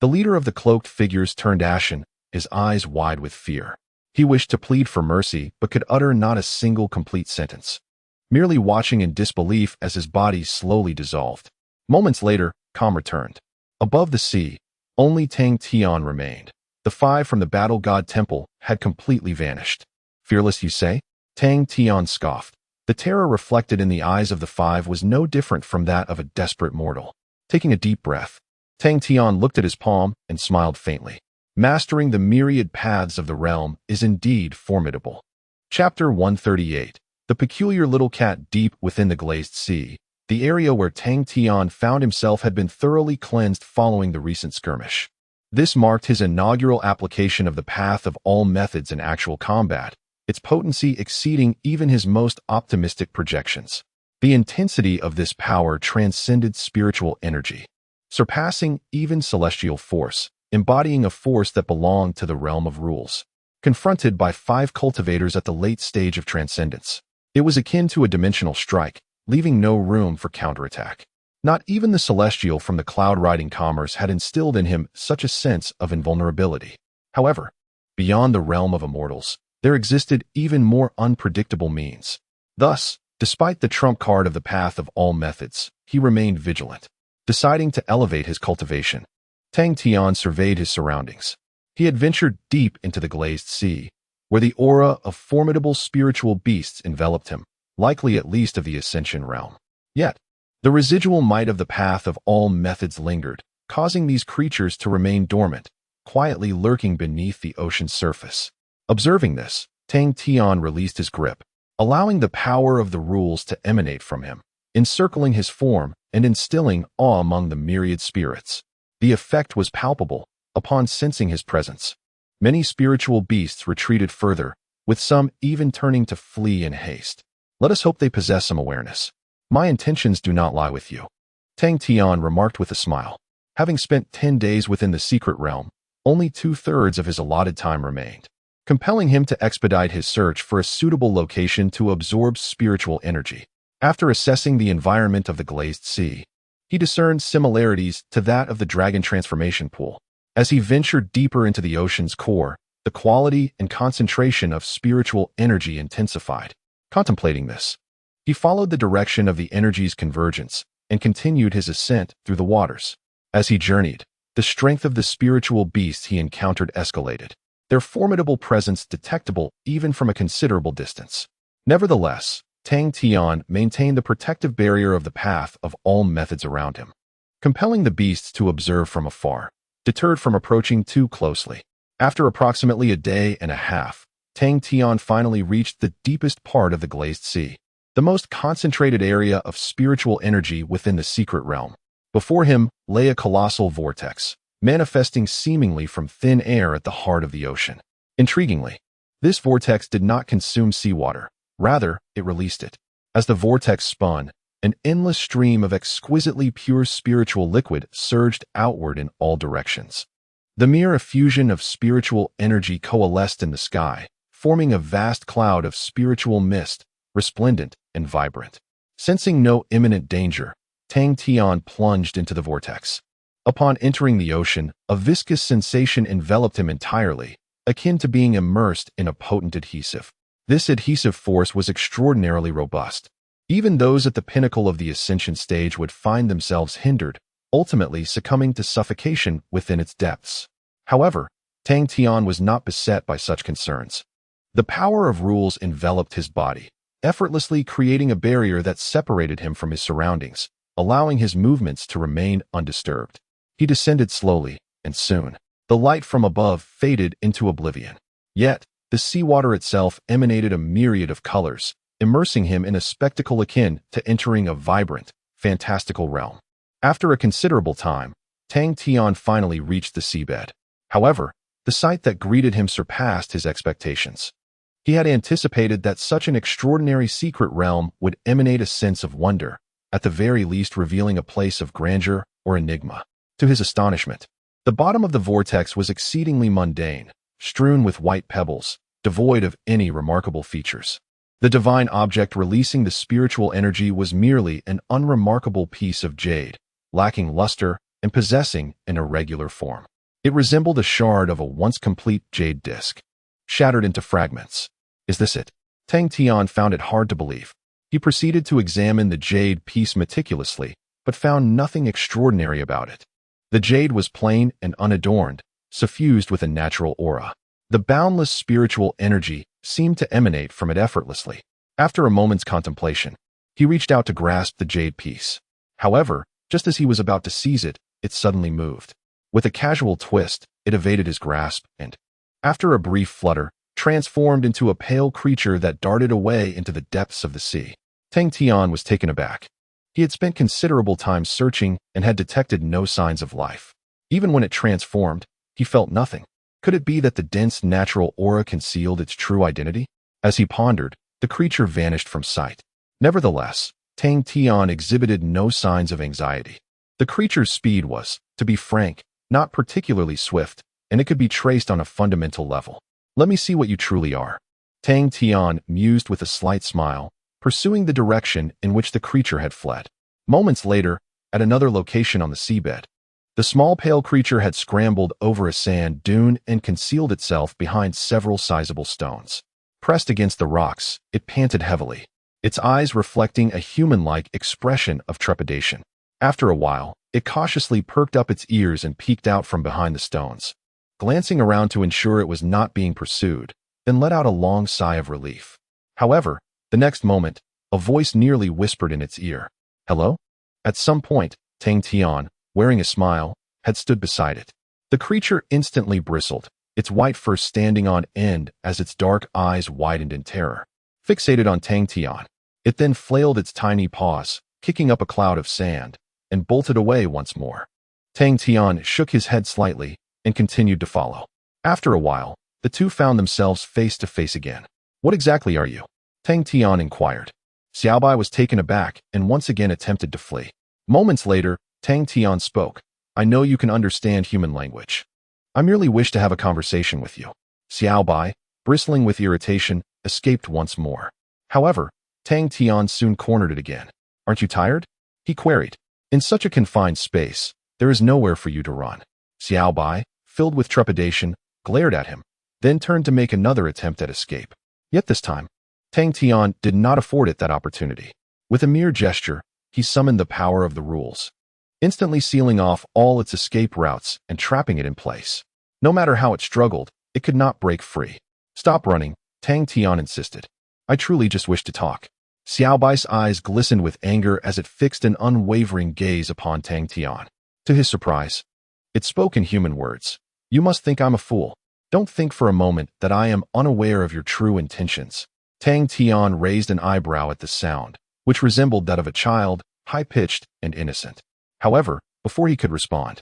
The leader of the cloaked figures turned ashen, his eyes wide with fear. He wished to plead for mercy, but could utter not a single complete sentence, merely watching in disbelief as his body slowly dissolved. Moments later, calm returned. Above the sea, only Tang Tian remained. The 5 from the Battle God Temple had completely vanished. "Fearless, you say?" Tang Tian scoffed. The terror reflected in the eyes of the 5 was no different from that of a desperate mortal. Taking a deep breath, Tang Tian looked at his palm and smiled faintly. Mastering the myriad paths of the realm is indeed formidable. Chapter 138. The peculiar little cat deep within the Glazed Sea. The area where Tang Tian found himself had been thoroughly cleansed following the recent skirmish. This marked his inaugural application of the path of all methods in actual combat, its potency exceeding even his most optimistic projections. The intensity of this power transcended spiritual energy, surpassing even celestial force, embodying a force that belonged to the realm of rules. Confronted by 5 cultivators at the late stage of transcendence, it was akin to a dimensional strike, leaving no room for counterattack. Not even the celestial from the cloud-riding commerce had instilled in him such a sense of invulnerability. However, beyond the realm of immortals, there existed even more unpredictable means. Thus, despite the trump card of the path of all methods, he remained vigilant. Deciding to elevate his cultivation, Tang Tian surveyed his surroundings. He had ventured deep into the Glazed Sea, where the aura of formidable spiritual beasts enveloped him, likely at least of the Ascension realm. Yet, the residual might of the path of all methods lingered, causing these creatures to remain dormant, quietly lurking beneath the ocean's surface. Observing this, Tang Tian released his grip, allowing the power of the rules to emanate from him, encircling his form and instilling awe among the myriad spirits. The effect was palpable. Upon sensing his presence, many spiritual beasts retreated further, with some even turning to flee in haste. Let us hope they possess some awareness. My intentions do not lie with you, Tang Tian remarked with a smile. Having spent 10 days within the secret realm, only 2/3 of his allotted time remained, compelling him to expedite his search for a suitable location to absorb spiritual energy. After assessing the environment of the Glazed Sea, he discerned similarities to that of the dragon transformation pool. As he ventured deeper into the ocean's core, the quality and concentration of spiritual energy intensified. Contemplating this, he followed the direction of the energy's convergence and continued his ascent through the waters. As he journeyed, the strength of the spiritual beasts he encountered escalated, their formidable presence detectable even from a considerable distance. Nevertheless, Tang Tian maintained the protective barrier of the path of all methods around him, compelling the beasts to observe from afar, deterred from approaching too closely. After approximately a day and a half, Tang Tian finally reached the deepest part of the Glazed Sea, the most concentrated area of spiritual energy within the secret realm. Before him lay a colossal vortex, manifesting seemingly from thin air at the heart of the ocean. Intriguingly, this vortex did not consume seawater. Rather, it released it. As the vortex spun, an endless stream of exquisitely pure spiritual liquid surged outward in all directions. The mere effusion of spiritual energy coalesced in the sky, forming a vast cloud of spiritual mist, resplendent and vibrant. Sensing no imminent danger, Tang Tian plunged into the vortex. Upon entering the ocean, a viscous sensation enveloped him entirely, akin to being immersed in a potent adhesive. This adhesive force was extraordinarily robust. Even those at the pinnacle of the ascension stage would find themselves hindered, ultimately succumbing to suffocation within its depths. However, Tang Tian was not beset by such concerns. The power of rules enveloped his body, effortlessly creating a barrier that separated him from his surroundings, allowing his movements to remain undisturbed. He descended slowly, and soon, the light from above faded into oblivion. Yet, the seawater itself emanated a myriad of colors, immersing him in a spectacle akin to entering a vibrant, fantastical realm. After a considerable time, Tang Tian finally reached the seabed. However, the sight that greeted him surpassed his expectations. He had anticipated that such an extraordinary secret realm would emanate a sense of wonder, at the very least revealing a place of grandeur or enigma. To his astonishment, the bottom of the vortex was exceedingly mundane, strewn with white pebbles, devoid of any remarkable features. The divine object releasing the spiritual energy was merely an unremarkable piece of jade, lacking luster and possessing an irregular form. It resembled a shard of a once complete jade disc, shattered into fragments. Is this it? Tang Tian found it hard to believe. He proceeded to examine the jade piece meticulously, but found nothing extraordinary about it. The jade was plain and unadorned, suffused with a natural aura. The boundless spiritual energy seemed to emanate from it effortlessly. After a moment's contemplation, he reached out to grasp the jade piece. However, just as he was about to seize it, it suddenly moved. With a casual twist, it evaded his grasp and, after a brief flutter, transformed into a pale creature that darted away into the depths of the sea. Tang Tian was taken aback. He had spent considerable time searching and had detected no signs of life. Even when it transformed, he felt nothing. Could it be that the dense natural aura concealed its true identity? As he pondered, the creature vanished from sight. Nevertheless, Tang Tian exhibited no signs of anxiety. The creature's speed was, to be frank, not particularly swift, and it could be traced on a fundamental level. Let me see what you truly are. Tang Tian mused with a slight smile, pursuing the direction in which the creature had fled. Moments later, at another location on the seabed, the small pale creature had scrambled over a sand dune and concealed itself behind several sizable stones. Pressed against the rocks, it panted heavily, its eyes reflecting a human-like expression of trepidation. After a while, it cautiously perked up its ears and peeked out from behind the stones, glancing around to ensure it was not being pursued, then let out a long sigh of relief. However, the next moment, a voice nearly whispered in its ear, "Hello?" At some point, Tang Tian, wearing a smile, had stood beside it. The creature instantly bristled, its white fur standing on end as its dark eyes widened in terror. Fixated on Tang Tian, it then flailed its tiny paws, kicking up a cloud of sand, and bolted away once more. Tang Tian shook his head slightly and continued to follow. After a while, the two found themselves face to face again. What exactly are you? Tang Tian inquired. Xiaobai was taken aback and once again attempted to flee. Moments later, Tang Tian spoke. I know you can understand human language. I merely wish to have a conversation with you. Xiaobai, bristling with irritation, escaped once more. However, Tang Tian soon cornered it again. Aren't you tired? He queried. In such a confined space, there is nowhere for you to run. Xiaobai, filled with trepidation, glared at him, then turned to make another attempt at escape. Yet this time, Tang Tian did not afford it that opportunity. With a mere gesture, he summoned the power of the rules, instantly sealing off all its escape routes and trapping it in place. No matter how it struggled, it could not break free. Stop running, Tang Tian insisted. I truly just wish to talk. Xiaobai's eyes glistened with anger as it fixed an unwavering gaze upon Tang Tian. To his surprise, it spoke in human words. You must think I'm a fool. Don't think for a moment that I am unaware of your true intentions. Tang Tian raised an eyebrow at the sound, which resembled that of a child, high-pitched and innocent. However, before he could respond,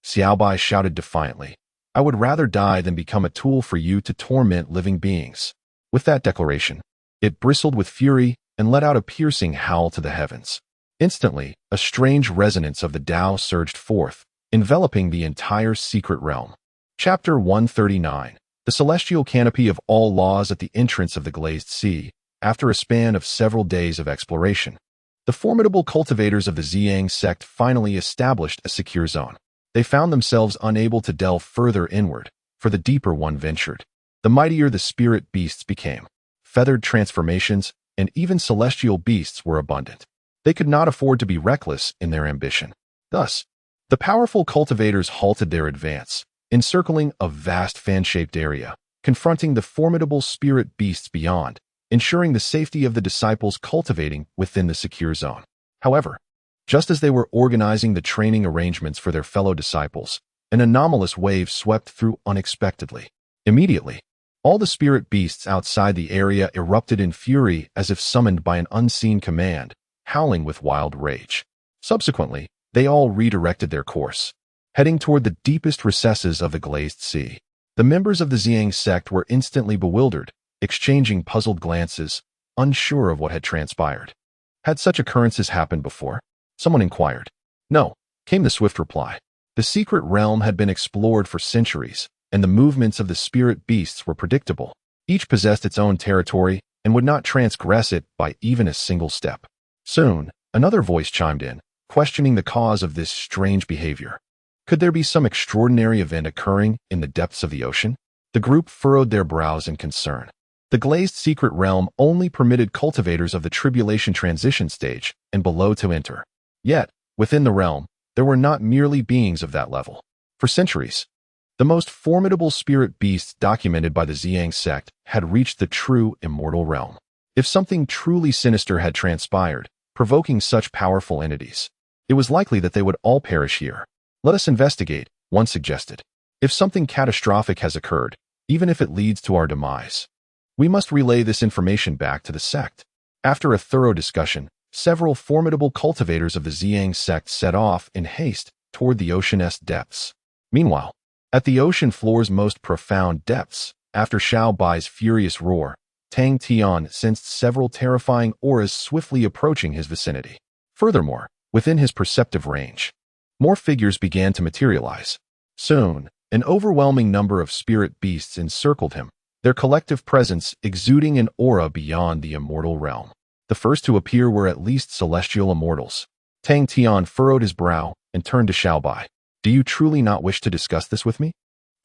Xiaobai shouted defiantly, I would rather die than become a tool for you to torment living beings. With that declaration, it bristled with fury and let out a piercing howl to the heavens. Instantly, a strange resonance of the Tao surged forth, enveloping the entire secret realm. Chapter 139. The celestial canopy of all laws at the entrance of the Glazed Sea, after a span of several days of exploration. The formidable cultivators of the Xiangz sect finally established a secure zone. They found themselves unable to delve further inward, for the deeper one ventured, the mightier the spirit beasts became. Feathered transformations and even celestial beasts were abundant. They could not afford to be reckless in their ambition. Thus, the powerful cultivators halted their advance, encircling a vast fan-shaped area, confronting the formidable spirit beasts beyond, ensuring the safety of the disciples cultivating within the secure zone. However, just as they were organizing the training arrangements for their fellow disciples, an anomalous wave swept through unexpectedly. Immediately, all the spirit beasts outside the area erupted in fury as if summoned by an unseen command, howling with wild rage. Subsequently, they all redirected their course, heading toward the deepest recesses of the Glazed Sea. The members of the Xiangz sect were instantly bewildered, exchanging puzzled glances, unsure of what had transpired. Had such occurrences happened before? Someone inquired. No, came the swift reply. The secret realm had been explored for centuries, and the movements of the spirit beasts were predictable. Each possessed its own territory and would not transgress it by even a single step. Soon, another voice chimed in, questioning the cause of this strange behavior. Could there be some extraordinary event occurring in the depths of the ocean? The group furrowed their brows in concern. The Glazed secret realm only permitted cultivators of the tribulation transition stage and below to enter. Yet, within the realm, there were not merely beings of that level. For centuries, the most formidable spirit beasts documented by the Xiangz sect had reached the true immortal realm. If something truly sinister had transpired, provoking such powerful entities, it was likely that they would all perish here. Let us investigate, one suggested. If something catastrophic has occurred, even if it leads to our demise, we must relay this information back to the sect. After a thorough discussion, several formidable cultivators of the Xiangz sect set off in haste toward the ocean's depths. Meanwhile, at the ocean floor's most profound depths, after Xiaobai's furious roar, Tang Tian sensed several terrifying auras swiftly approaching his vicinity. Furthermore, within his perceptive range, more figures began to materialize. Soon, an overwhelming number of spirit beasts encircled him, their collective presence exuding an aura beyond the immortal realm. The first to appear were at least celestial immortals. Tang Tian furrowed his brow and turned to Xiaobai. Do you truly not wish to discuss this with me?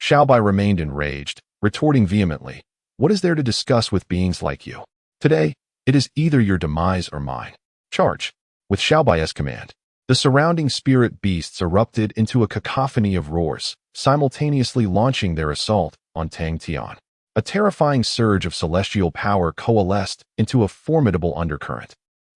Xiaobai remained enraged, retorting vehemently. What is there to discuss with beings like you? Today, it is either your demise or mine. Charge. With Xiaobai's command, the surrounding spirit beasts erupted into a cacophony of roars, simultaneously launching their assault on Tang Tian. A terrifying surge of celestial power coalesced into a formidable undercurrent,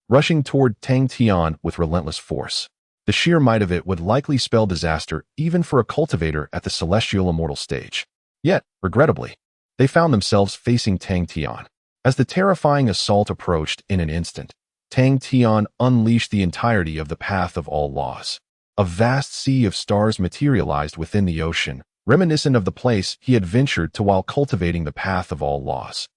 rushing toward Tang Tian with relentless force. The sheer might of it would likely spell disaster even for a cultivator at the celestial immortal stage. Yet, regrettably, they found themselves facing Tang Tian. As the terrifying assault approached in an instant, Tang Tian unleashed the entirety of the path of all laws. A vast sea of stars materialized within the ocean, reminiscent of the place he had ventured to while cultivating the path of all laws.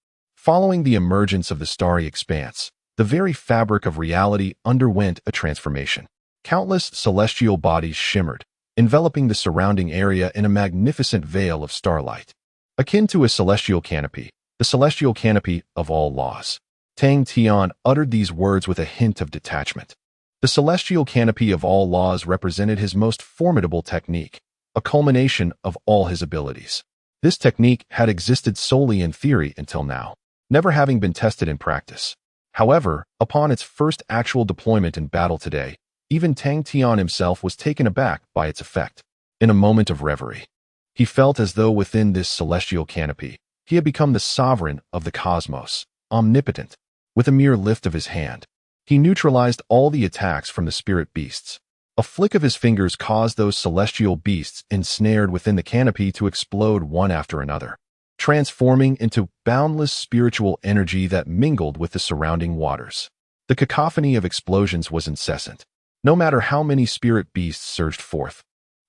Following the emergence of the starry expanse, the very fabric of reality underwent a transformation. Countless celestial bodies shimmered, enveloping the surrounding area in a magnificent veil of starlight. Akin to a celestial canopy, the celestial canopy of all laws. Tang Tian uttered these words with a hint of detachment. The celestial canopy of all laws represented his most formidable technique, a culmination of all his abilities. This technique had existed solely in theory until now, never having been tested in practice. However, upon its first actual deployment in battle today, even Tang Tian himself was taken aback by its effect. In a moment of reverie, he felt as though within this celestial canopy, he had become the sovereign of the cosmos, omnipotent. With a mere lift of his hand, he neutralized all the attacks from the spirit beasts. A flick of his fingers caused those celestial beasts ensnared within the canopy to explode one after another, transforming into boundless spiritual energy that mingled with the surrounding waters. The cacophony of explosions was incessant. No matter how many spirit beasts surged forth,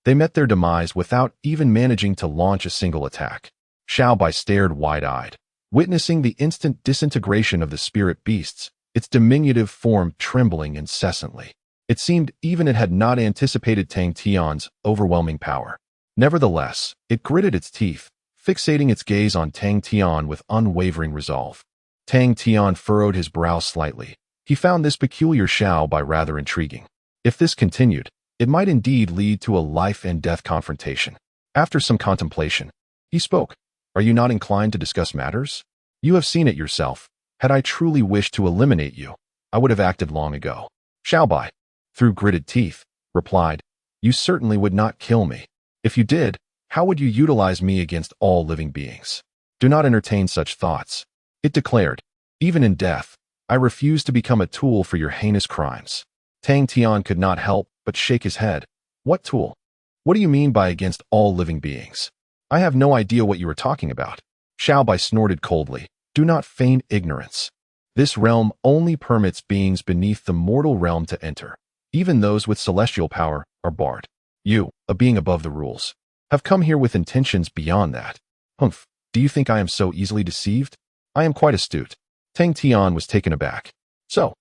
they met their demise without even managing to launch a single attack. Shao Bai stared wide-eyed, witnessing the instant disintegration of the spirit beasts, its diminutive form trembling incessantly. It seemed even it had not anticipated Tang Tian's overwhelming power. Nevertheless, it gritted its teeth, fixating its gaze on Tang Tian with unwavering resolve. Tang Tian furrowed his brow slightly. He found this peculiar Shao Bai rather intriguing. If this continued, it might indeed lead to a life-and-death confrontation. After some contemplation, he spoke. Are you not inclined to discuss matters? You have seen it yourself. Had I truly wished to eliminate you, I would have acted long ago. Shao Bai, through gritted teeth, replied, you certainly would not kill me. If you did, how would you utilize me against all living beings? Do not entertain such thoughts. It declared, even in death, I refuse to become a tool for your heinous crimes. Tang Tian could not help but shake his head. What tool? What do you mean by against all living beings? I have no idea what you are talking about. Shao Bai snorted coldly. Do not feign ignorance. This realm only permits beings beneath the mortal realm to enter. Even those with celestial power are barred. You, a being above the rules, have come here with intentions beyond that. Humph, do you think I am so easily deceived? I am quite astute. Tang Tian was taken aback. So,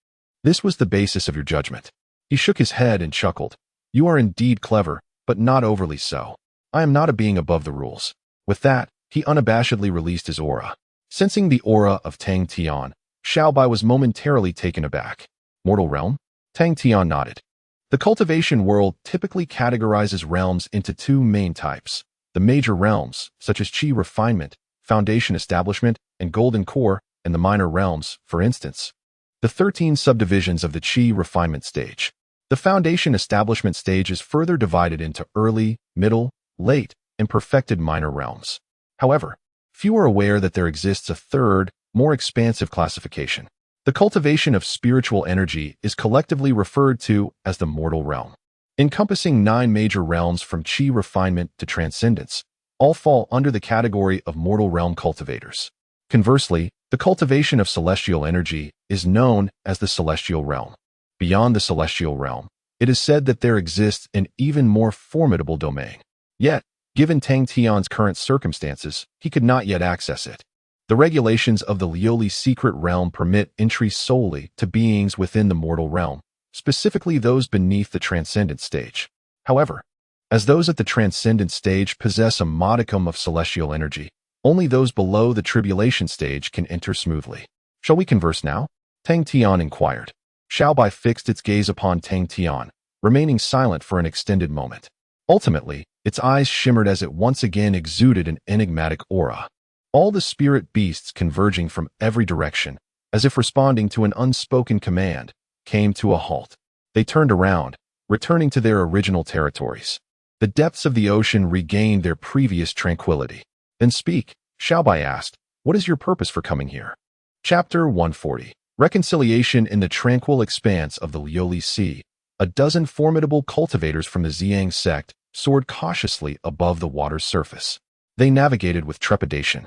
this was the basis of your judgment. He shook his head and chuckled. You are indeed clever, but not overly so. I am not a being above the rules. With that, he unabashedly released his aura. Sensing the aura of Tang Tian, Shao Bai was momentarily taken aback. Mortal realm? Tang Tian nodded. The cultivation world typically categorizes realms into two main types. The major realms, such as Qi refinement, foundation establishment, and golden core, and the minor realms, for instance. The 13 subdivisions of the Qi refinement stage. The foundation establishment stage is further divided into early, middle, late, and perfected minor realms. However, few are aware that there exists a third, more expansive classification. The cultivation of spiritual energy is collectively referred to as the mortal realm. Encompassing 9 major realms from Qi refinement to transcendence, all fall under the category of mortal realm cultivators. Conversely, the cultivation of celestial energy is known as the celestial realm. Beyond the celestial realm, it is said that there exists an even more formidable domain. Yet, given Tang Tian's current circumstances, he could not yet access it. The regulations of the Leoli secret realm permit entry solely to beings within the mortal realm, specifically those beneath the transcendent stage. However, as those at the transcendent stage possess a modicum of celestial energy, only those below the tribulation stage can enter smoothly. Shall we converse now? Tang Tian inquired. Shao Bai fixed its gaze upon Tang Tian, remaining silent for an extended moment. Ultimately, its eyes shimmered as it once again exuded an enigmatic aura. All the spirit beasts converging from every direction, as if responding to an unspoken command, came to a halt. They turned around, returning to their original territories. The depths of the ocean regained their previous tranquility. Then speak, Shao Bai asked, what is your purpose for coming here? Chapter 140. Reconciliation in the tranquil expanse of the Leoli Sea. A dozen formidable cultivators from the Xiangz sect soared cautiously above the water's surface. They navigated with trepidation,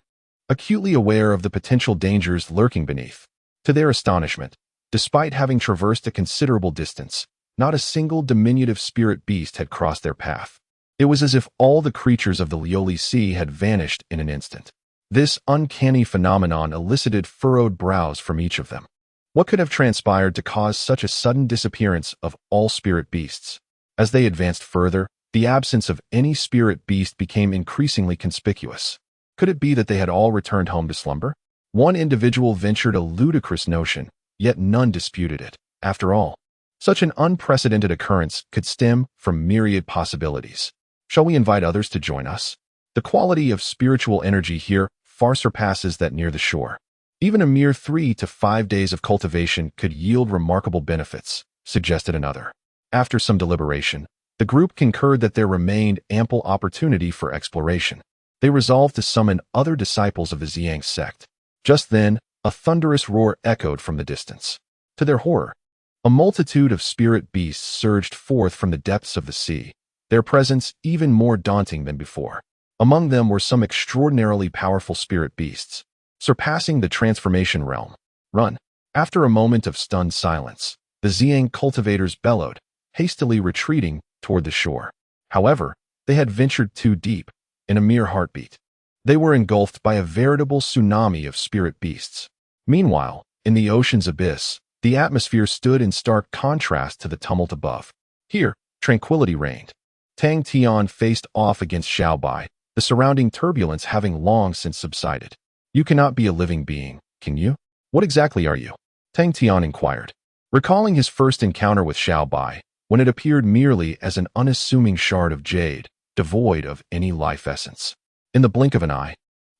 acutely aware of the potential dangers lurking beneath. To their astonishment, despite having traversed a considerable distance, not a single diminutive spirit beast had crossed their path. It was as if all the creatures of the Leoli Sea had vanished in an instant. This uncanny phenomenon elicited furrowed brows from each of them. What could have transpired to cause such a sudden disappearance of all spirit beasts? As they advanced further, the absence of any spirit beast became increasingly conspicuous. Could it be that they had all returned home to slumber? One individual ventured a ludicrous notion, yet none disputed it. After all, such an unprecedented occurrence could stem from myriad possibilities. Shall we invite others to join us? The quality of spiritual energy here far surpasses that near the shore. Even a mere 3 to 5 days of cultivation could yield remarkable benefits, suggested another. After some deliberation, the group concurred that there remained ample opportunity for exploration. They resolved to summon other disciples of the Xiangz sect. Just then, a thunderous roar echoed from the distance. To their horror, a multitude of spirit beasts surged forth from the depths of the sea, their presence even more daunting than before. Among them were some extraordinarily powerful spirit beasts, surpassing the transformation realm. Run! After a moment of stunned silence, the Xiangz cultivators bellowed, hastily retreating toward the shore. However, they had ventured too deep. In a mere heartbeat, they were engulfed by a veritable tsunami of spirit beasts. Meanwhile, in the ocean's abyss, the atmosphere stood in stark contrast to the tumult above. Here, tranquility reigned. Tang Tian faced off against Xiao Bai, the surrounding turbulence having long since subsided. You cannot be a living being, can you? What exactly are you? Tang Tian inquired, recalling his first encounter with Xiao Bai, when it appeared merely as an unassuming shard of jade, devoid of any life essence. In the blink of an eye,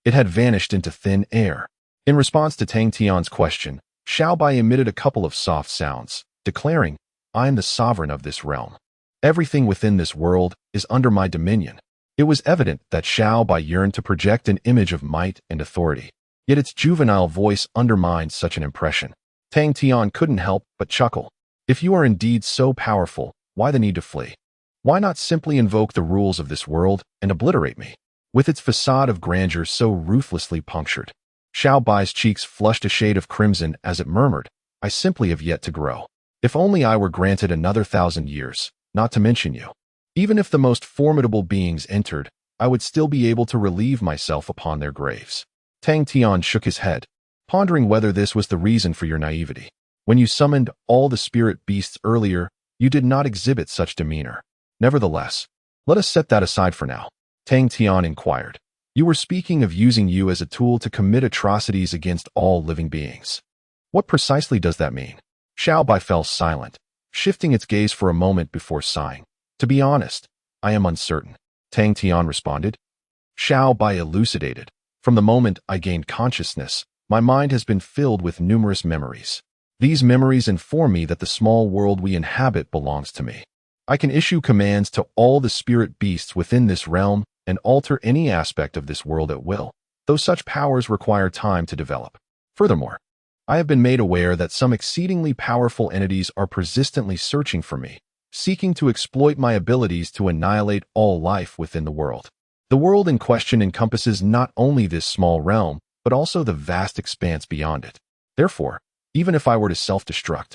it had vanished into thin air. In response to Tang Tian's question, Xiao Bai emitted a couple of soft sounds, declaring, I am the sovereign of this realm. Everything within this world is under my dominion. It was evident that Xiao Bai yearned to project an image of might and authority, yet its juvenile voice undermined such an impression. Tang Tian couldn't help but chuckle. If you are indeed so powerful, why the need to flee? Why not simply invoke the rules of this world and obliterate me? With its facade of grandeur so ruthlessly punctured, Xiao Bai's cheeks flushed a shade of crimson as it murmured, I simply have yet to grow. If only I were granted another 1,000 years, not to mention you. Even if the most formidable beings entered, I would still be able to relieve myself upon their graves. Tang Tian shook his head, pondering whether this was the reason for your naivety. When you summoned all the spirit beasts earlier, you did not exhibit such demeanor. Nevertheless, let us set that aside for now. Tang Tian inquired. You were speaking of using you as a tool to commit atrocities against all living beings. What precisely does that mean? Xiao Bai fell silent, shifting its gaze for a moment before sighing. To be honest, I am uncertain. Tang Tian responded. Xiao Bai elucidated. From the moment I gained consciousness, my mind has been filled with numerous memories. These memories inform me that the small world we inhabit belongs to me. I can issue commands to all the spirit beasts within this realm and alter any aspect of this world at will, though such powers require time to develop. Furthermore, I have been made aware that some exceedingly powerful entities are persistently searching for me, seeking to exploit my abilities to annihilate all life within the world. The world in question encompasses not only this small realm, but also the vast expanse beyond it. Therefore, even if I were to self-destruct,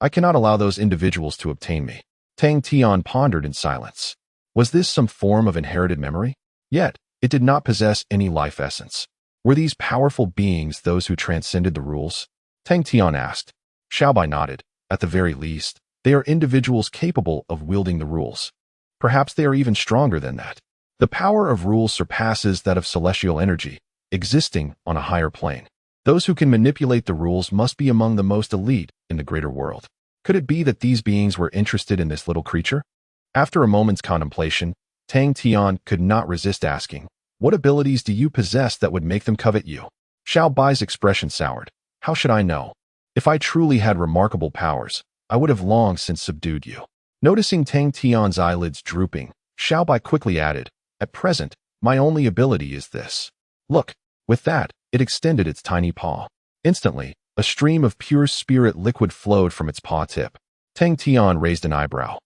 I cannot allow those individuals to obtain me. Tang Tian pondered in silence. Was this some form of inherited memory? Yet, it did not possess any life essence. Were these powerful beings those who transcended the rules? Tang Tian asked. Xiao Bai nodded. At the very least, they are individuals capable of wielding the rules. Perhaps they are even stronger than that. The power of rules surpasses that of celestial energy, existing on a higher plane. Those who can manipulate the rules must be among the most elite in the greater world. Could it be that these beings were interested in this little creature? After a moment's contemplation, Tang Tian could not resist asking, what abilities do you possess that would make them covet you? Xiao Bai's expression soured. How should I know? If I truly had remarkable powers, I would have long since subdued you. Noticing Tang Tian's eyelids drooping, Xiao Bai quickly added, at present, my only ability is this. Look. With that, it extended its tiny paw. Instantly, a stream of pure spirit liquid flowed from its paw tip. Tang Tian raised an eyebrow,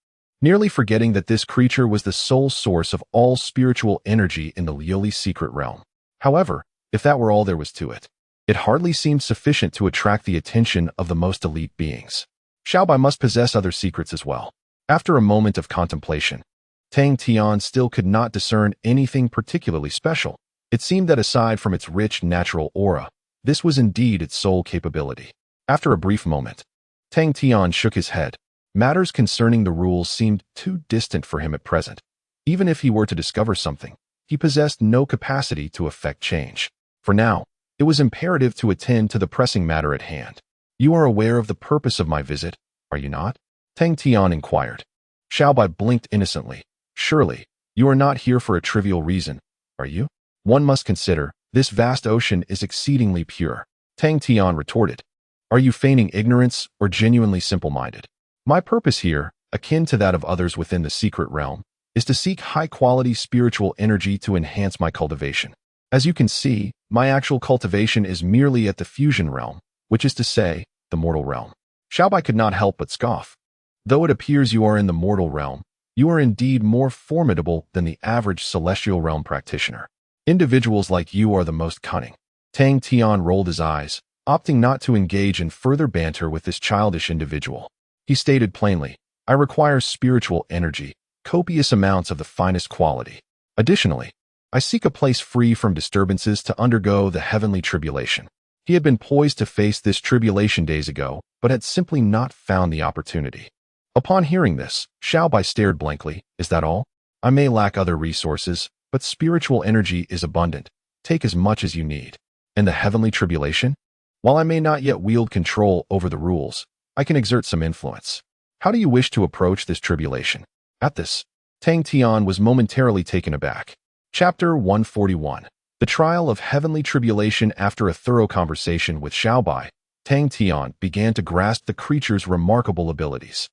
nearly forgetting that this creature was the sole source of all spiritual energy in the Leoli secret realm. However, if that were all there was to it, it hardly seemed sufficient to attract the attention of the most elite beings. Xiao Bai must possess other secrets as well. After a moment of contemplation, Tang Tian still could not discern anything particularly special. It seemed that aside from its rich natural aura, this was indeed its sole capability. After a brief moment, Tang Tian shook his head. Matters concerning the rules seemed too distant for him at present. Even if he were to discover something, he possessed no capacity to effect change. For now, it was imperative to attend to the pressing matter at hand. You are aware of the purpose of my visit, are you not? Tang Tian inquired. Xiaobai blinked innocently. Surely, you are not here for a trivial reason, are you? One must consider, this vast ocean is exceedingly pure. Tang Tian retorted. Are you feigning ignorance or genuinely simple-minded? My purpose here, akin to that of others within the secret realm, is to seek high-quality spiritual energy to enhance my cultivation. As you can see, my actual cultivation is merely at the fusion realm, which is to say, the mortal realm. Xiaobai could not help but scoff. Though it appears you are in the mortal realm, you are indeed more formidable than the average celestial realm practitioner. Individuals like you are the most cunning. Tang Tian rolled his eyes, opting not to engage in further banter with this childish individual. He stated plainly, I require spiritual energy, copious amounts of the finest quality. Additionally, I seek a place free from disturbances to undergo the heavenly tribulation. He had been poised to face this tribulation days ago, but had simply not found the opportunity. Upon hearing this, Xiaobai stared blankly. Is that all? I may lack other resources, but spiritual energy is abundant. Take as much as you need. And the heavenly tribulation? While I may not yet wield control over the rules, I can exert some influence. How do you wish to approach this tribulation? At this, Tang Tian was momentarily taken aback. Chapter 141. The Trial of Heavenly Tribulation. After a thorough conversation with Xiaobai, Tang Tian began to grasp the creature's remarkable abilities.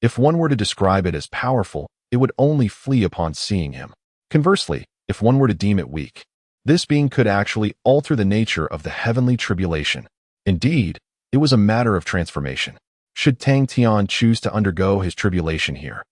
If one were to describe it as powerful, it would only flee upon seeing him. Conversely, if one were to deem it weak, this being could actually alter the nature of the heavenly tribulation. Indeed, it was a matter of transformation. Should Tang Tian choose to undergo his tribulation here,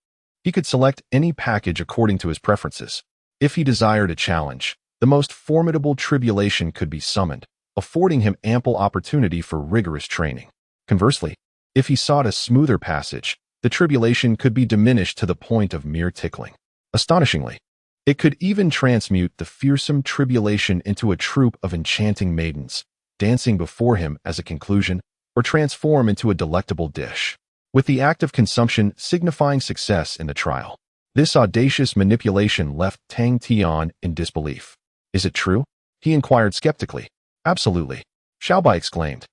he could select any package according to his preferences. If he desired a challenge, the most formidable tribulation could be summoned, affording him ample opportunity for rigorous training. Conversely, if he sought a smoother passage, the tribulation could be diminished to the point of mere tickling. Astonishingly, it could even transmute the fearsome tribulation into a troop of enchanting maidens, dancing before him as a conclusion, or transform into a delectable dish, with the act of consumption signifying success in the trial. This audacious manipulation left Tang Tian in disbelief. Is it true? He inquired skeptically. Absolutely, Xiaobai exclaimed.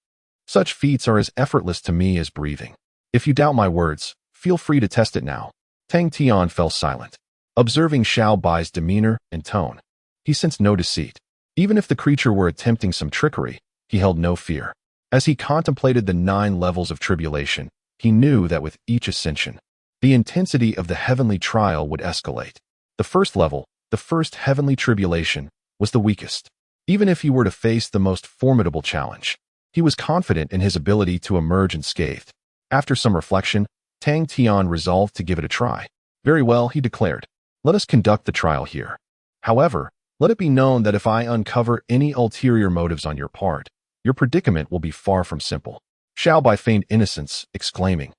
Such feats are as effortless to me as breathing. If you doubt my words, feel free to test it now. Tang Tian fell silent, observing Xiaobai's demeanor and tone. He sensed no deceit. Even if the creature were attempting some trickery, he held no fear. As he contemplated the 9 levels of tribulation, he knew that with each ascension, the intensity of the heavenly trial would escalate. The first level, the first heavenly tribulation, was the weakest. Even if he were to face the most formidable challenge, he was confident in his ability to emerge unscathed. After some reflection, Tang Tian resolved to give it a try. Very well, he declared. Let us conduct the trial here. However, let it be known that if I uncover any ulterior motives on your part, your predicament will be far from simple. Xiaobai feigned innocence, exclaiming,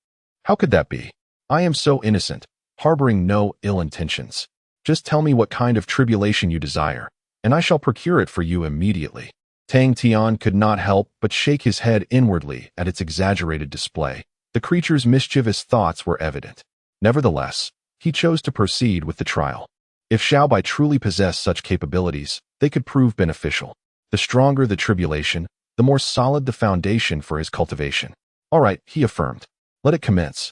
How could that be? I am so innocent, harboring no ill intentions. Just tell me what kind of tribulation you desire, and I shall procure it for you immediately. Tang Tian could not help but shake his head inwardly at its exaggerated display. The creature's mischievous thoughts were evident. Nevertheless, he chose to proceed with the trial. If Xiaobai truly possessed such capabilities, they could prove beneficial. The stronger the tribulation, the more solid the foundation for his cultivation. All right, he affirmed. Let it commence.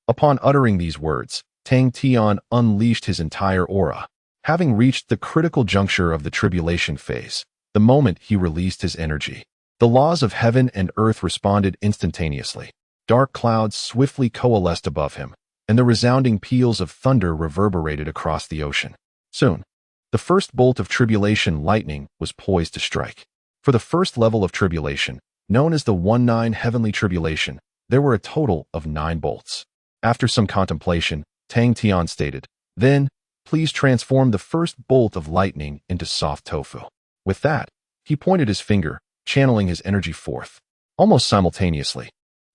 Upon uttering these words, Tang Tian unleashed his entire aura. Having reached the critical juncture of the tribulation phase, the moment he released his energy, the laws of heaven and earth responded instantaneously. Dark clouds swiftly coalesced above him, and the resounding peals of thunder reverberated across the ocean. Soon, the first bolt of tribulation lightning was poised to strike. For the first level of tribulation, known as the 1-9 heavenly tribulation, there were a total of 9 bolts. After some contemplation, Tang Tian stated, Then, please transform the first bolt of lightning into soft tofu. With that, he pointed his finger, channeling his energy forth. Almost simultaneously,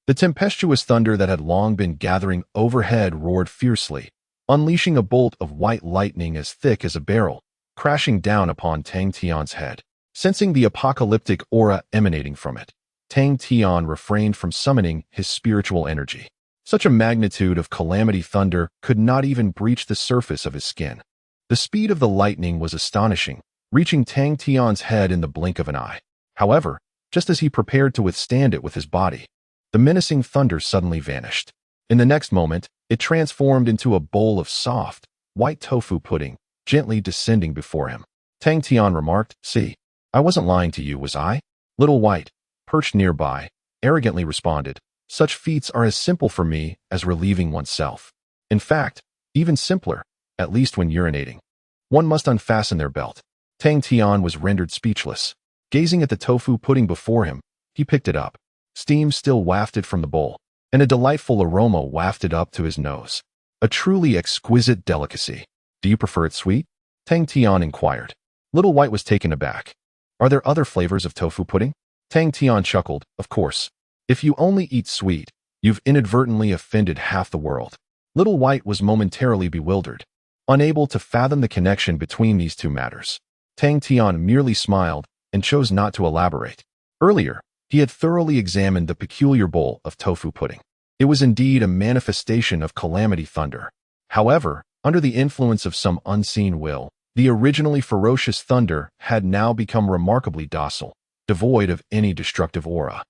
the tempestuous thunder that had long been gathering overhead roared fiercely, unleashing a bolt of white lightning as thick as a barrel, crashing down upon Tang Tian's head. Sensing the apocalyptic aura emanating from it, Tang Tian refrained from summoning his spiritual energy. Such a magnitude of calamity thunder could not even breach the surface of his skin. The speed of the lightning was astonishing, reaching Tang Tian's head in the blink of an eye. However, just as he prepared to withstand it with his body, the menacing thunder suddenly vanished. In the next moment, it transformed into a bowl of soft, white tofu pudding, gently descending before him. Tang Tian remarked, "See, I wasn't lying to you, was I?" Little White, perched nearby, arrogantly responded, "Such feats are as simple for me as relieving oneself. In fact, even simpler, at least when urinating. One must unfasten their belt." Tang Tian was rendered speechless. Gazing at the tofu pudding before him, he picked it up. Steam still wafted from the bowl, and a delightful aroma wafted up to his nose. A truly exquisite delicacy. "Do you prefer it sweet?" Tang Tian inquired. Little White was taken aback. "Are there other flavors of tofu pudding?" Tang Tian chuckled, "Of course. If you only eat sweet, you've inadvertently offended half the world." Little White was momentarily bewildered, unable to fathom the connection between these two matters. Tang Tian merely smiled and chose not to elaborate. Earlier, he had thoroughly examined the peculiar bowl of tofu pudding. It was indeed a manifestation of calamity thunder. However, under the influence of some unseen will, the originally ferocious thunder had now become remarkably docile, devoid of any destructive aura.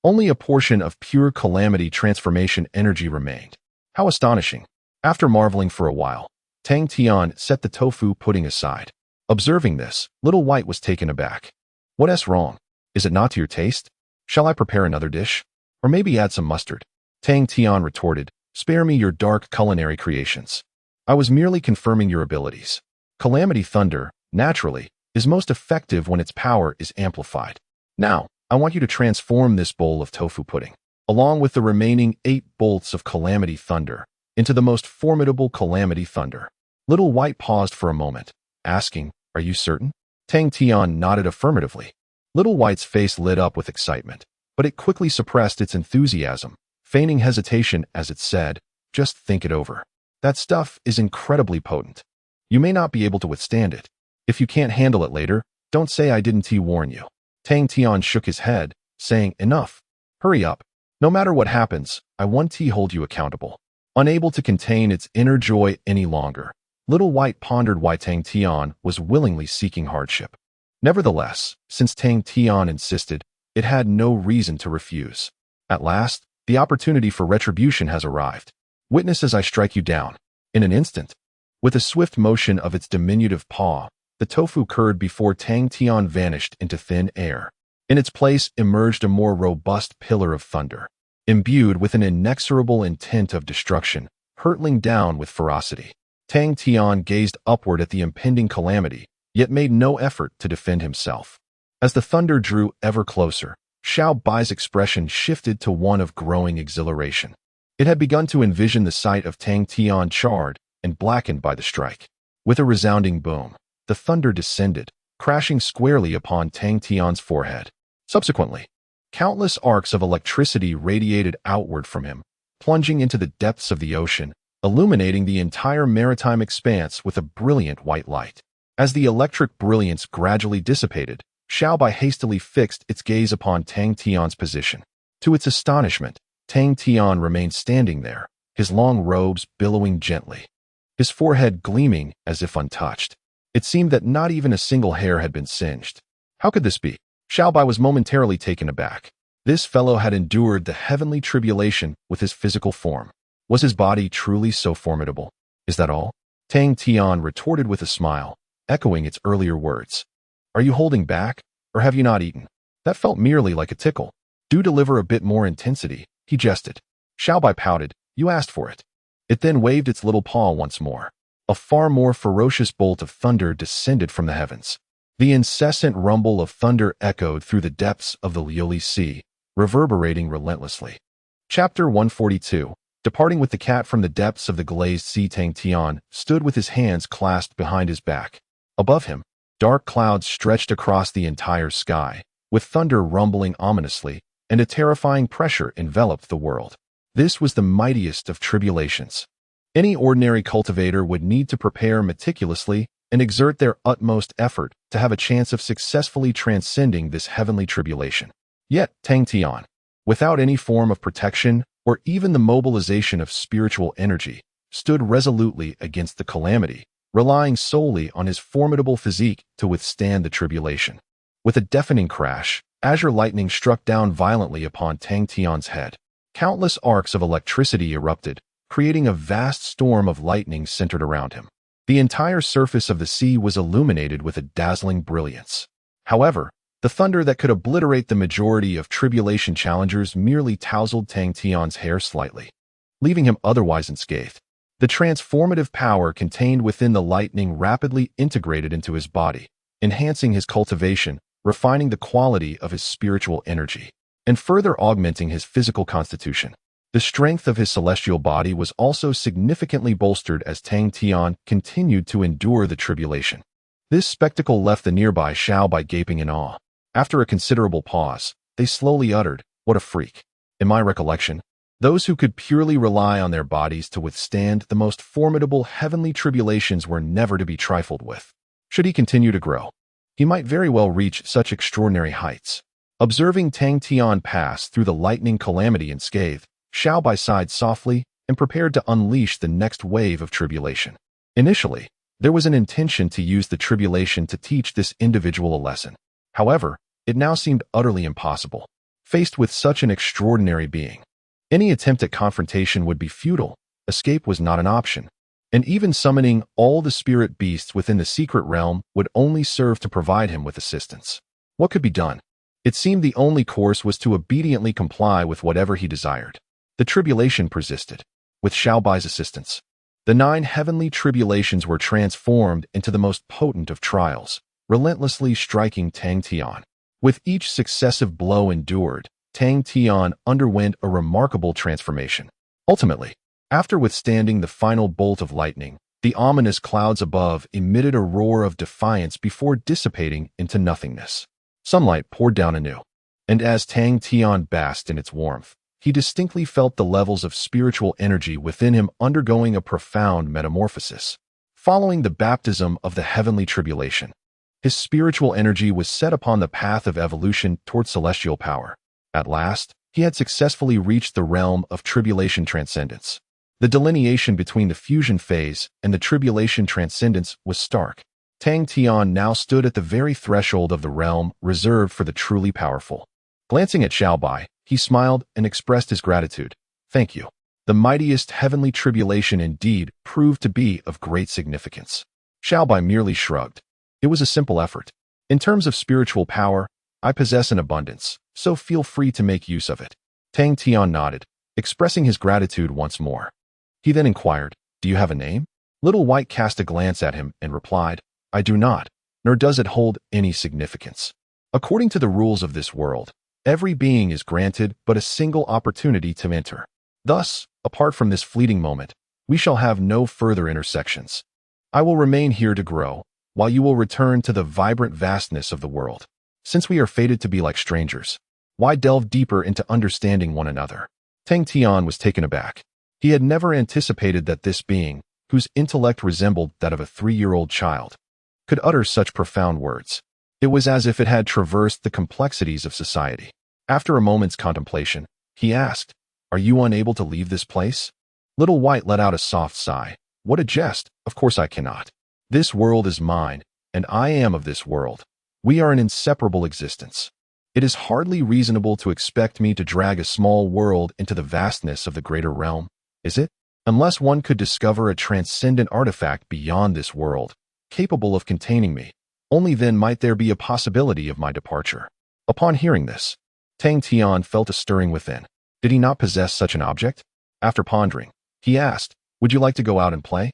Only a portion of pure calamity transformation energy remained. How astonishing! After marveling for a while, Tang Tian set the tofu pudding aside. Observing this, Little White was taken aback. "What's wrong? Is it not to your taste? Shall I prepare another dish? Or maybe add some mustard?" Tang Tian retorted, "Spare me your dark culinary creations. I was merely confirming your abilities. Calamity thunder, naturally, is most effective when its power is amplified. Now, I want you to transform this bowl of tofu pudding, along with the remaining 8 bolts of calamity thunder, into the most formidable calamity thunder." Little White paused for a moment, asking, "Are you certain?" Tang Tian nodded affirmatively. Little White's face lit up with excitement, but it quickly suppressed its enthusiasm, feigning hesitation as it said, "Just think it over. That stuff is incredibly potent. You may not be able to withstand it. If you can't handle it later, don't say I didn't warn you." Tang Tian shook his head, saying, "Enough. Hurry up. No matter what happens, I won't hold you accountable." Unable to contain its inner joy any longer, Little White pondered why Tang Tian was willingly seeking hardship. Nevertheless, since Tang Tian insisted, it had no reason to refuse. At last, the opportunity for retribution has arrived. Witness as I strike you down. In an instant, with a swift motion of its diminutive paw, the tofu curd before Tang Tian vanished into thin air. In its place emerged a more robust pillar of thunder, imbued with an inexorable intent of destruction, hurtling down with ferocity. Tang Tian gazed upward at the impending calamity, yet made no effort to defend himself. As the thunder drew ever closer, Xiao Bai's expression shifted to one of growing exhilaration. It had begun to envision the sight of Tang Tian charred and blackened by the strike. With a resounding boom, the thunder descended, crashing squarely upon Tang Tian's forehead. Subsequently, countless arcs of electricity radiated outward from him, plunging into the depths of the ocean, illuminating the entire maritime expanse with a brilliant white light. As the electric brilliance gradually dissipated, Xiao Bai hastily fixed its gaze upon Tang Tian's position. To its astonishment, Tang Tian remained standing there, his long robes billowing gently, his forehead gleaming as if untouched. It seemed that not even a single hair had been singed. How could this be? Xiao Bai was momentarily taken aback. This fellow had endured the heavenly tribulation with his physical form. Was his body truly so formidable? Is that all? Tang Tian retorted with a smile, echoing its earlier words. "Are you holding back, or have you not eaten? That felt merely like a tickle. Do deliver a bit more intensity," he jested. Xiao Bai pouted, "You asked for it." It then waved its little paw once more. A far more ferocious bolt of thunder descended from the heavens. The incessant rumble of thunder echoed through the depths of the Leoli Sea, reverberating relentlessly. Chapter 142. Departing with the cat from the depths of the glazed sea, Tang Tian stood with his hands clasped behind his back. Above him, dark clouds stretched across the entire sky, with thunder rumbling ominously, and a terrifying pressure enveloped the world. This was the mightiest of tribulations. Any ordinary cultivator would need to prepare meticulously and exert their utmost effort to have a chance of successfully transcending this heavenly tribulation. Yet, Tang Tian, without any form of protection or even the mobilization of spiritual energy, stood resolutely against the calamity, relying solely on his formidable physique to withstand the tribulation. With a deafening crash, azure lightning struck down violently upon Tang Tian's head. Countless arcs of electricity erupted, creating a vast storm of lightning centered around him. The entire surface of the sea was illuminated with a dazzling brilliance. However, the thunder that could obliterate the majority of tribulation challengers merely tousled Tang Tian's hair slightly, leaving him otherwise unscathed. The transformative power contained within the lightning rapidly integrated into his body, enhancing his cultivation, refining the quality of his spiritual energy, and further augmenting his physical constitution. The strength of his celestial body was also significantly bolstered as Tang Tian continued to endure the tribulation. This spectacle left the nearby Shao by gaping in awe. After a considerable pause, they slowly uttered, "What a freak." In my recollection, those who could purely rely on their bodies to withstand the most formidable heavenly tribulations were never to be trifled with. Should he continue to grow, he might very well reach such extraordinary heights. Observing Tang Tian pass through the lightning calamity unscathed, Shao Bai sighed softly and prepared to unleash the next wave of tribulation. Initially, there was an intention to use the tribulation to teach this individual a lesson. However, it now seemed utterly impossible. Faced with such an extraordinary being, any attempt at confrontation would be futile. Escape was not an option, and even summoning all the spirit beasts within the secret realm would only serve to provide him with assistance. What could be done? It seemed the only course was to obediently comply with whatever he desired. The tribulation persisted. With Shao Bai's assistance, the 9 heavenly tribulations were transformed into the most potent of trials, relentlessly striking Tang Tian. With each successive blow endured, Tang Tian underwent a remarkable transformation. Ultimately, after withstanding the final bolt of lightning, the ominous clouds above emitted a roar of defiance before dissipating into nothingness. Sunlight poured down anew, and as Tang Tian basked in its warmth, he distinctly felt the levels of spiritual energy within him undergoing a profound metamorphosis. Following the baptism of the heavenly tribulation, his spiritual energy was set upon the path of evolution toward celestial power. At last, he had successfully reached the realm of tribulation transcendence. The delineation between the fusion phase and the tribulation transcendence was stark. Tang Tian now stood at the very threshold of the realm reserved for the truly powerful. Glancing at Shao Bai, he smiled and expressed his gratitude. "Thank you. The mightiest heavenly tribulation indeed proved to be of great significance." Shao Bai merely shrugged. It was a simple effort. "In terms of spiritual power, I possess an abundance, so feel free to make use of it." Tang Tian nodded, expressing his gratitude once more. He then inquired, "Do you have a name?" Little White cast a glance at him and replied, "I do not, nor does it hold any significance. According to the rules of this world, every being is granted but a single opportunity to enter. Thus, apart from this fleeting moment, we shall have no further intersections. I will remain here to grow, while you will return to the vibrant vastness of the world. Since we are fated to be like strangers, why delve deeper into understanding one another?" Tang Tian was taken aback. He had never anticipated that this being, whose intellect resembled that of a 3-year-old child, could utter such profound words. It was as if it had traversed the complexities of society. After a moment's contemplation, he asked, "Are you unable to leave this place?" Little White let out a soft sigh. "What a jest! Of course I cannot. This world is mine, and I am of this world. We are an inseparable existence. It is hardly reasonable to expect me to drag a small world into the vastness of the greater realm, is it? Unless one could discover a transcendent artifact beyond this world, capable of containing me, only then might there be a possibility of my departure." Upon hearing this, Tang Tian felt a stirring within. Did he not possess such an object? After pondering, he asked, "Would you like to go out and play?"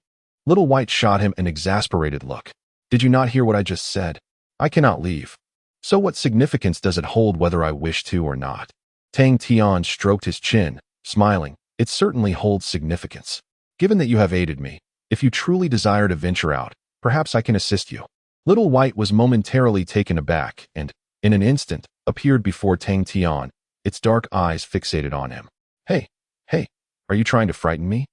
Little White shot him an exasperated look. "Did you not hear what I just said? I cannot leave. So what significance does it hold whether I wish to or not?" Tang Tian stroked his chin, smiling. "It certainly holds significance. Given that you have aided me, if you truly desire to venture out, perhaps I can assist you." Little White was momentarily taken aback and, in an instant, appeared before Tang Tian, its dark eyes fixated on him. Hey, are you trying to frighten me?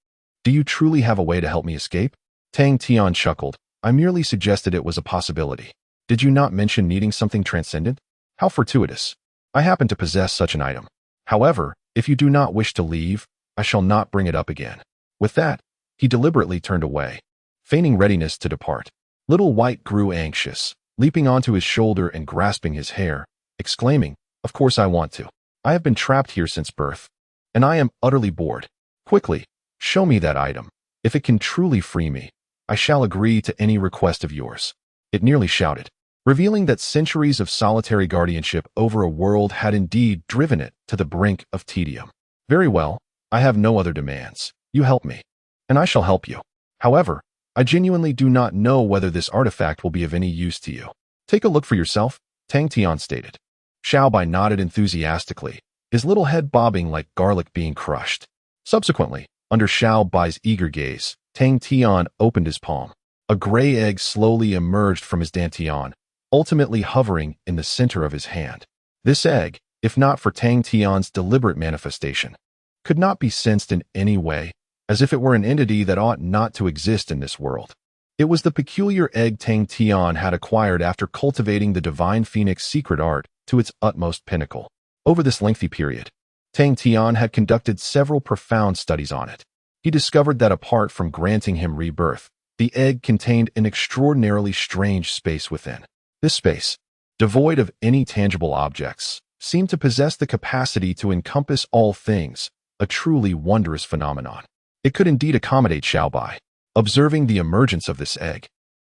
Do you truly have a way to help me escape?" Tang Tian chuckled. I merely suggested it was a possibility. Did you not mention needing something transcendent? How fortuitous. I happen to possess such an item. However, if you do not wish to leave, I shall not bring it up again. With that, he deliberately turned away, feigning readiness to depart. Little White grew anxious, leaping onto his shoulder and grasping his hair, exclaiming, "Of course I want to. I have been trapped here since birth, and I am utterly bored. Quickly, show me that item. If it can truly free me, I shall agree to any request of yours." It nearly shouted, revealing that centuries of solitary guardianship over a world had indeed driven it to the brink of tedium. "Very well, I have no other demands. You help me, and I shall help you. However, I genuinely do not know whether this artifact will be of any use to you. Take a look for yourself," Tang Tian stated. Xiaobai nodded enthusiastically, his little head bobbing like garlic being crushed. Subsequently, under Xiaobai's eager gaze, Tang Tian opened his palm. A gray egg slowly emerged from his dantian, ultimately hovering in the center of his hand. This egg, if not for Tang Tian's deliberate manifestation, could not be sensed in any way, as if it were an entity that ought not to exist in this world. It was the peculiar egg Tang Tian had acquired after cultivating the divine phoenix secret art to its utmost pinnacle. Over this lengthy period, Tang Tian had conducted several profound studies on it. He discovered that apart from granting him rebirth, the egg contained an extraordinarily strange space within. This space, devoid of any tangible objects, seemed to possess the capacity to encompass all things, a truly wondrous phenomenon. It could indeed accommodate Xiaobai. Observing the emergence of this egg,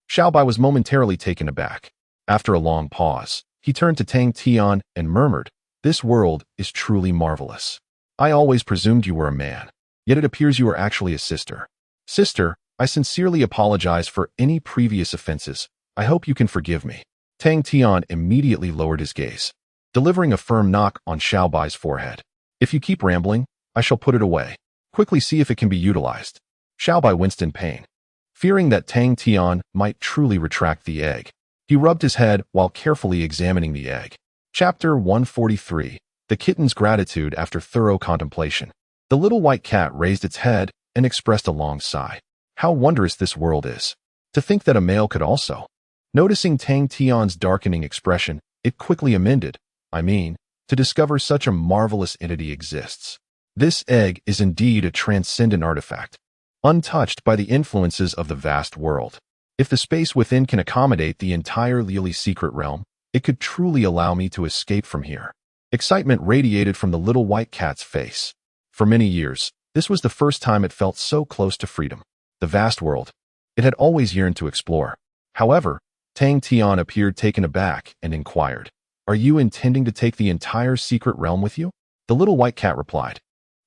Xiaobai was momentarily taken aback. After a long pause, he turned to Tang Tian and murmured, "This world is truly marvelous. I always presumed you were a man, yet it appears you are actually a sister. Sister, I sincerely apologize for any previous offenses. I hope you can forgive me." Tang Tian immediately lowered his gaze, delivering a firm knock on Xiaobai's forehead. "If you keep rambling, I shall put it away. Quickly see if it can be utilized." Xiaobai winced in pain, fearing that Tang Tian might truly retract the egg. He rubbed his head while carefully examining the egg. Chapter 143, The Kitten's Gratitude After Thorough Contemplation. The little white cat raised its head and expressed a long sigh. How wondrous this world is. To think that a male could also. Noticing Tang Tian's darkening expression, it quickly amended, to discover such a marvelous entity exists. This egg is indeed a transcendent artifact, untouched by the influences of the vast world. If the space within can accommodate the entire Leoli secret realm, it could truly allow me to escape from here. Excitement radiated from the little white cat's face. For many years, this was the first time it felt so close to freedom. The vast world it had always yearned to explore. However, Tang Tian appeared taken aback and inquired, "Are you intending to take the entire secret realm with you?" The little white cat replied,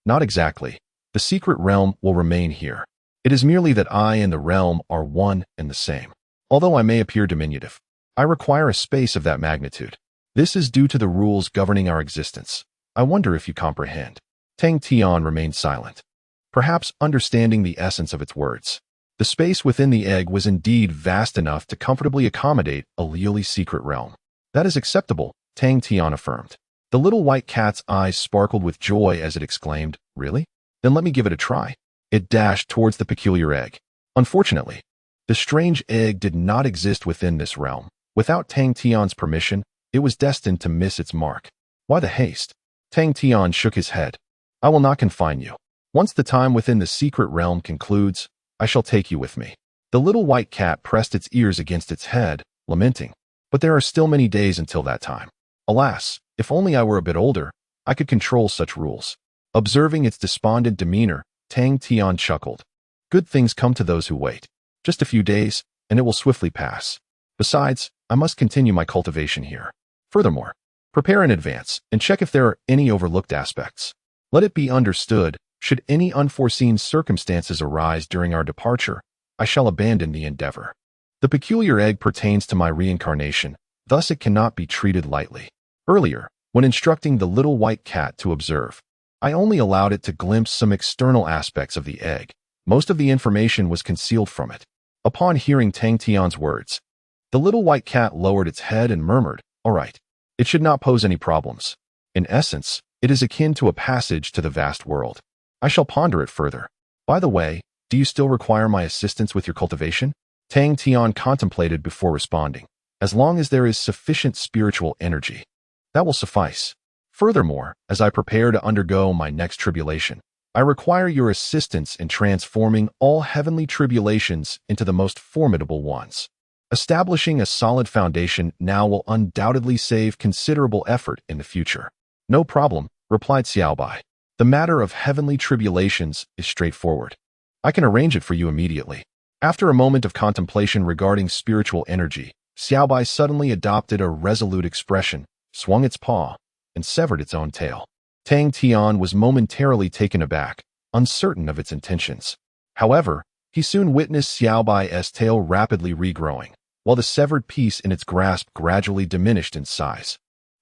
"Not exactly. The secret realm will remain here. It is merely that I and the realm are one and the same. Although I may appear diminutive, I require a space of that magnitude. This is due to the rules governing our existence. I wonder if you comprehend." Tang Tian remained silent, perhaps understanding the essence of its words. The space within the egg was indeed vast enough to comfortably accommodate a Leoli secret realm. "That is acceptable," Tang Tian affirmed. The little white cat's eyes sparkled with joy as it exclaimed, "Really? Then let me give it a try." It dashed towards the peculiar egg. Unfortunately, the strange egg did not exist within this realm. Without Tang Tian's permission, it was destined to miss its mark. Why the haste? Tang Tian shook his head. "I will not confine you. Once the time within the secret realm concludes, I shall take you with me." The little white cat pressed its ears against its head, lamenting, "But there are still many days until that time. Alas, if only I were a bit older, I could control such rules." Observing its despondent demeanor, Tang Tian chuckled. "Good things come to those who wait. Just a few days, and it will swiftly pass. Besides, I must continue my cultivation here. Furthermore, prepare in advance and check if there are any overlooked aspects. Let it be understood, should any unforeseen circumstances arise during our departure, I shall abandon the endeavor. The peculiar egg pertains to my reincarnation, thus it cannot be treated lightly." Earlier, when instructing the little white cat to observe, I only allowed it to glimpse some external aspects of the egg. Most of the information was concealed from it. Upon hearing Tang Tian's words, the little white cat lowered its head and murmured, "All right. It should not pose any problems. In essence, it is akin to a passage to the vast world. I shall ponder it further. By the way, do you still require my assistance with your cultivation?" Tang Tian contemplated before responding. As long as there is sufficient spiritual energy, that will suffice. Furthermore, as I prepare to undergo my next tribulation, I require your assistance in transforming all heavenly tribulations into the most formidable ones. Establishing a solid foundation now will undoubtedly save considerable effort in the future. No problem, replied Xiaobai. The matter of heavenly tribulations is straightforward. I can arrange it for you immediately. After a moment of contemplation regarding spiritual energy, Xiaobai suddenly adopted a resolute expression, swung its paw, and severed its own tail. Tang Tian was momentarily taken aback, uncertain of its intentions. However, he soon witnessed Xiaobai's tail rapidly regrowing, while the severed piece in its grasp gradually diminished in size,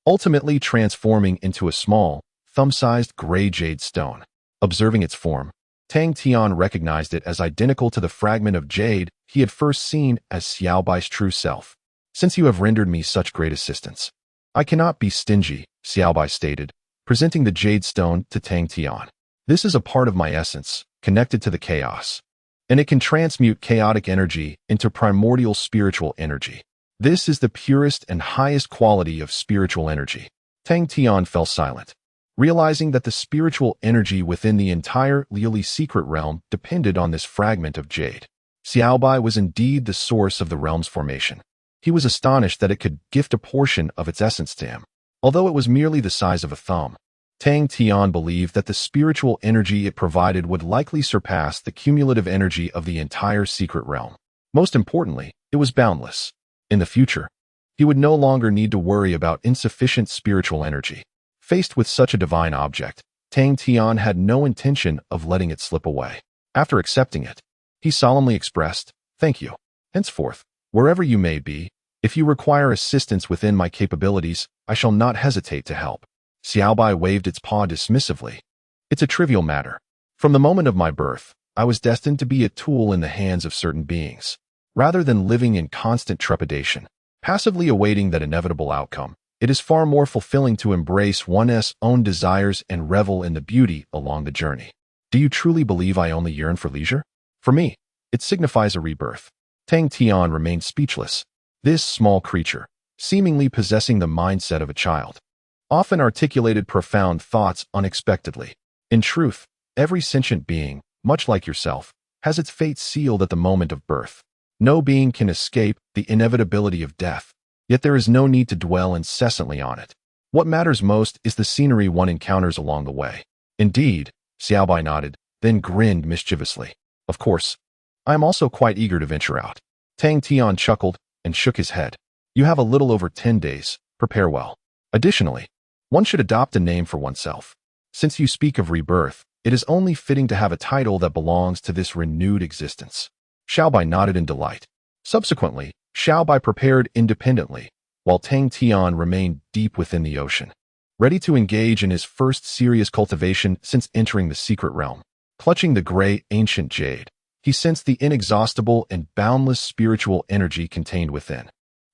ultimately transforming into a small, thumb-sized gray jade stone. Observing its form, Tang Tian recognized it as identical to the fragment of jade he had first seen as Xiaobai's true self. Since you have rendered me such great assistance, I cannot be stingy, Xiaobai stated, presenting the jade stone to Tang Tian. This is a part of my essence, connected to the chaos, and it can transmute chaotic energy into primordial spiritual energy. This is the purest and highest quality of spiritual energy. Tang Tian fell silent, realizing that the spiritual energy within the entire Leoli secret realm depended on this fragment of jade. Xiaobai was indeed the source of the realm's formation. He was astonished that it could gift a portion of its essence to him. Although it was merely the size of a thumb, Tang Tian believed that the spiritual energy it provided would likely surpass the cumulative energy of the entire secret realm. Most importantly, it was boundless. In the future, he would no longer need to worry about insufficient spiritual energy. Faced with such a divine object, Tang Tian had no intention of letting it slip away. After accepting it, he solemnly expressed, "Thank you. Henceforth, wherever you may be, if you require assistance within my capabilities, I shall not hesitate to help." Xiaobai waved its paw dismissively. "It's a trivial matter. From the moment of my birth, I was destined to be a tool in the hands of certain beings. Rather than living in constant trepidation, passively awaiting that inevitable outcome, it is far more fulfilling to embrace one's own desires and revel in the beauty along the journey. Do you truly believe I only yearn for leisure? For me, it signifies a rebirth." Tang Tian remained speechless. This small creature, seemingly possessing the mindset of a child, often articulated profound thoughts unexpectedly. In truth, every sentient being, much like yourself, has its fate sealed at the moment of birth. No being can escape the inevitability of death, yet there is no need to dwell incessantly on it. What matters most is the scenery one encounters along the way. Indeed, Xiaobai nodded, then grinned mischievously. Of course, I am also quite eager to venture out. Tang Tian chuckled and shook his head. You have a little over 10 days. Prepare well. Additionally, one should adopt a name for oneself. Since you speak of rebirth, it is only fitting to have a title that belongs to this renewed existence. Xiaobai nodded in delight. Subsequently, Xiaobai prepared independently, while Tang Tian remained deep within the ocean, ready to engage in his first serious cultivation since entering the secret realm. Clutching the gray, ancient jade, he sensed the inexhaustible and boundless spiritual energy contained within.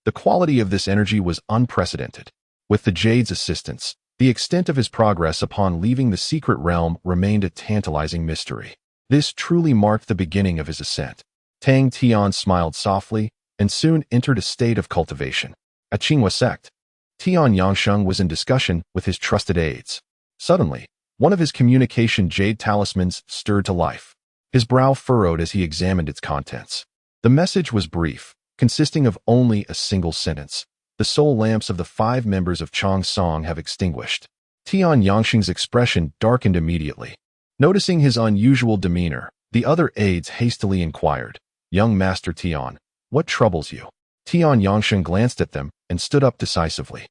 The quality of this energy was unprecedented. With the jade's assistance, the extent of his progress upon leaving the secret realm remained a tantalizing mystery. This truly marked the beginning of his ascent. Tang Tian smiled softly and soon entered a state of cultivation. At Qinghua sect, Tian Yangsheng was in discussion with his trusted aides. Suddenly, one of his communication jade talismans stirred to life. His brow furrowed as he examined its contents. The message was brief, consisting of only a single sentence. The soul lamps of the 5 members of Chong's song have extinguished. Tian Yangsheng's expression darkened immediately. Noticing his unusual demeanor, the other aides hastily inquired, "Young Master Tian, what troubles you?" Tian Yangsheng glanced at them and stood up decisively.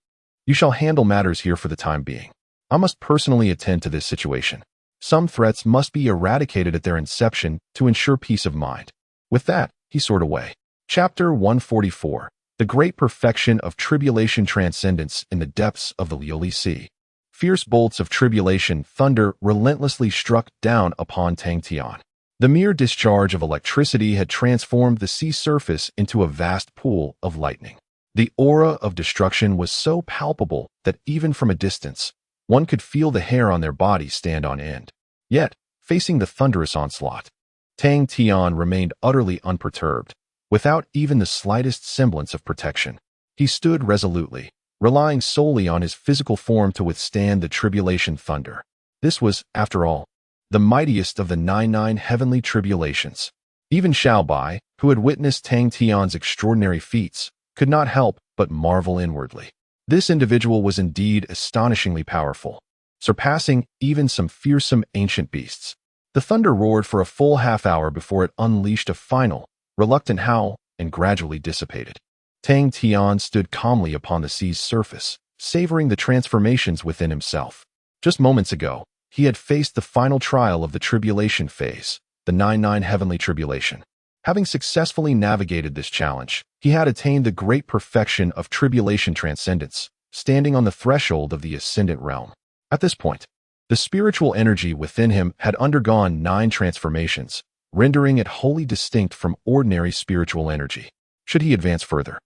"You shall handle matters here for the time being. I must personally attend to this situation. Some threats must be eradicated at their inception to ensure peace of mind." With that, he soared away. Chapter 144. The Great Perfection of Tribulation Transcendence in the Depths of the Leoli Sea. Fierce bolts of tribulation thunder relentlessly struck down upon Tang Tian. The mere discharge of electricity had transformed the sea surface into a vast pool of lightning. The aura of destruction was so palpable that even from a distance, one could feel the hair on their body stand on end. Yet, facing the thunderous onslaught, Tang Tian remained utterly unperturbed. Without even the slightest semblance of protection, he stood resolutely, relying solely on his physical form to withstand the tribulation thunder. This was, after all, the mightiest of the 99 heavenly tribulations. Even Xiao Bai, who had witnessed Tang Tian's extraordinary feats, could not help but marvel inwardly. This individual was indeed astonishingly powerful, surpassing even some fearsome ancient beasts. The thunder roared for a full half-hour before it unleashed a final, reluctant howl and gradually dissipated. Tang Tian stood calmly upon the sea's surface, savoring the transformations within himself. Just moments ago, he had faced the final trial of the tribulation phase, the 99 heavenly tribulation. Having successfully navigated this challenge, he had attained the great perfection of tribulation transcendence, standing on the threshold of the ascendant realm. At this point, the spiritual energy within him had undergone 9 transformations, rendering it wholly distinct from ordinary spiritual energy. Should he advance further,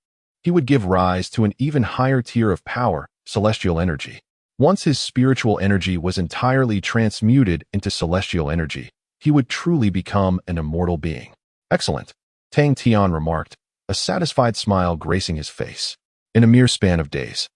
he would give rise to an even higher tier of power, celestial energy. Once his spiritual energy was entirely transmuted into celestial energy, he would truly become an immortal being. Excellent, Tang Tian remarked, a satisfied smile gracing his face. In a mere span of days,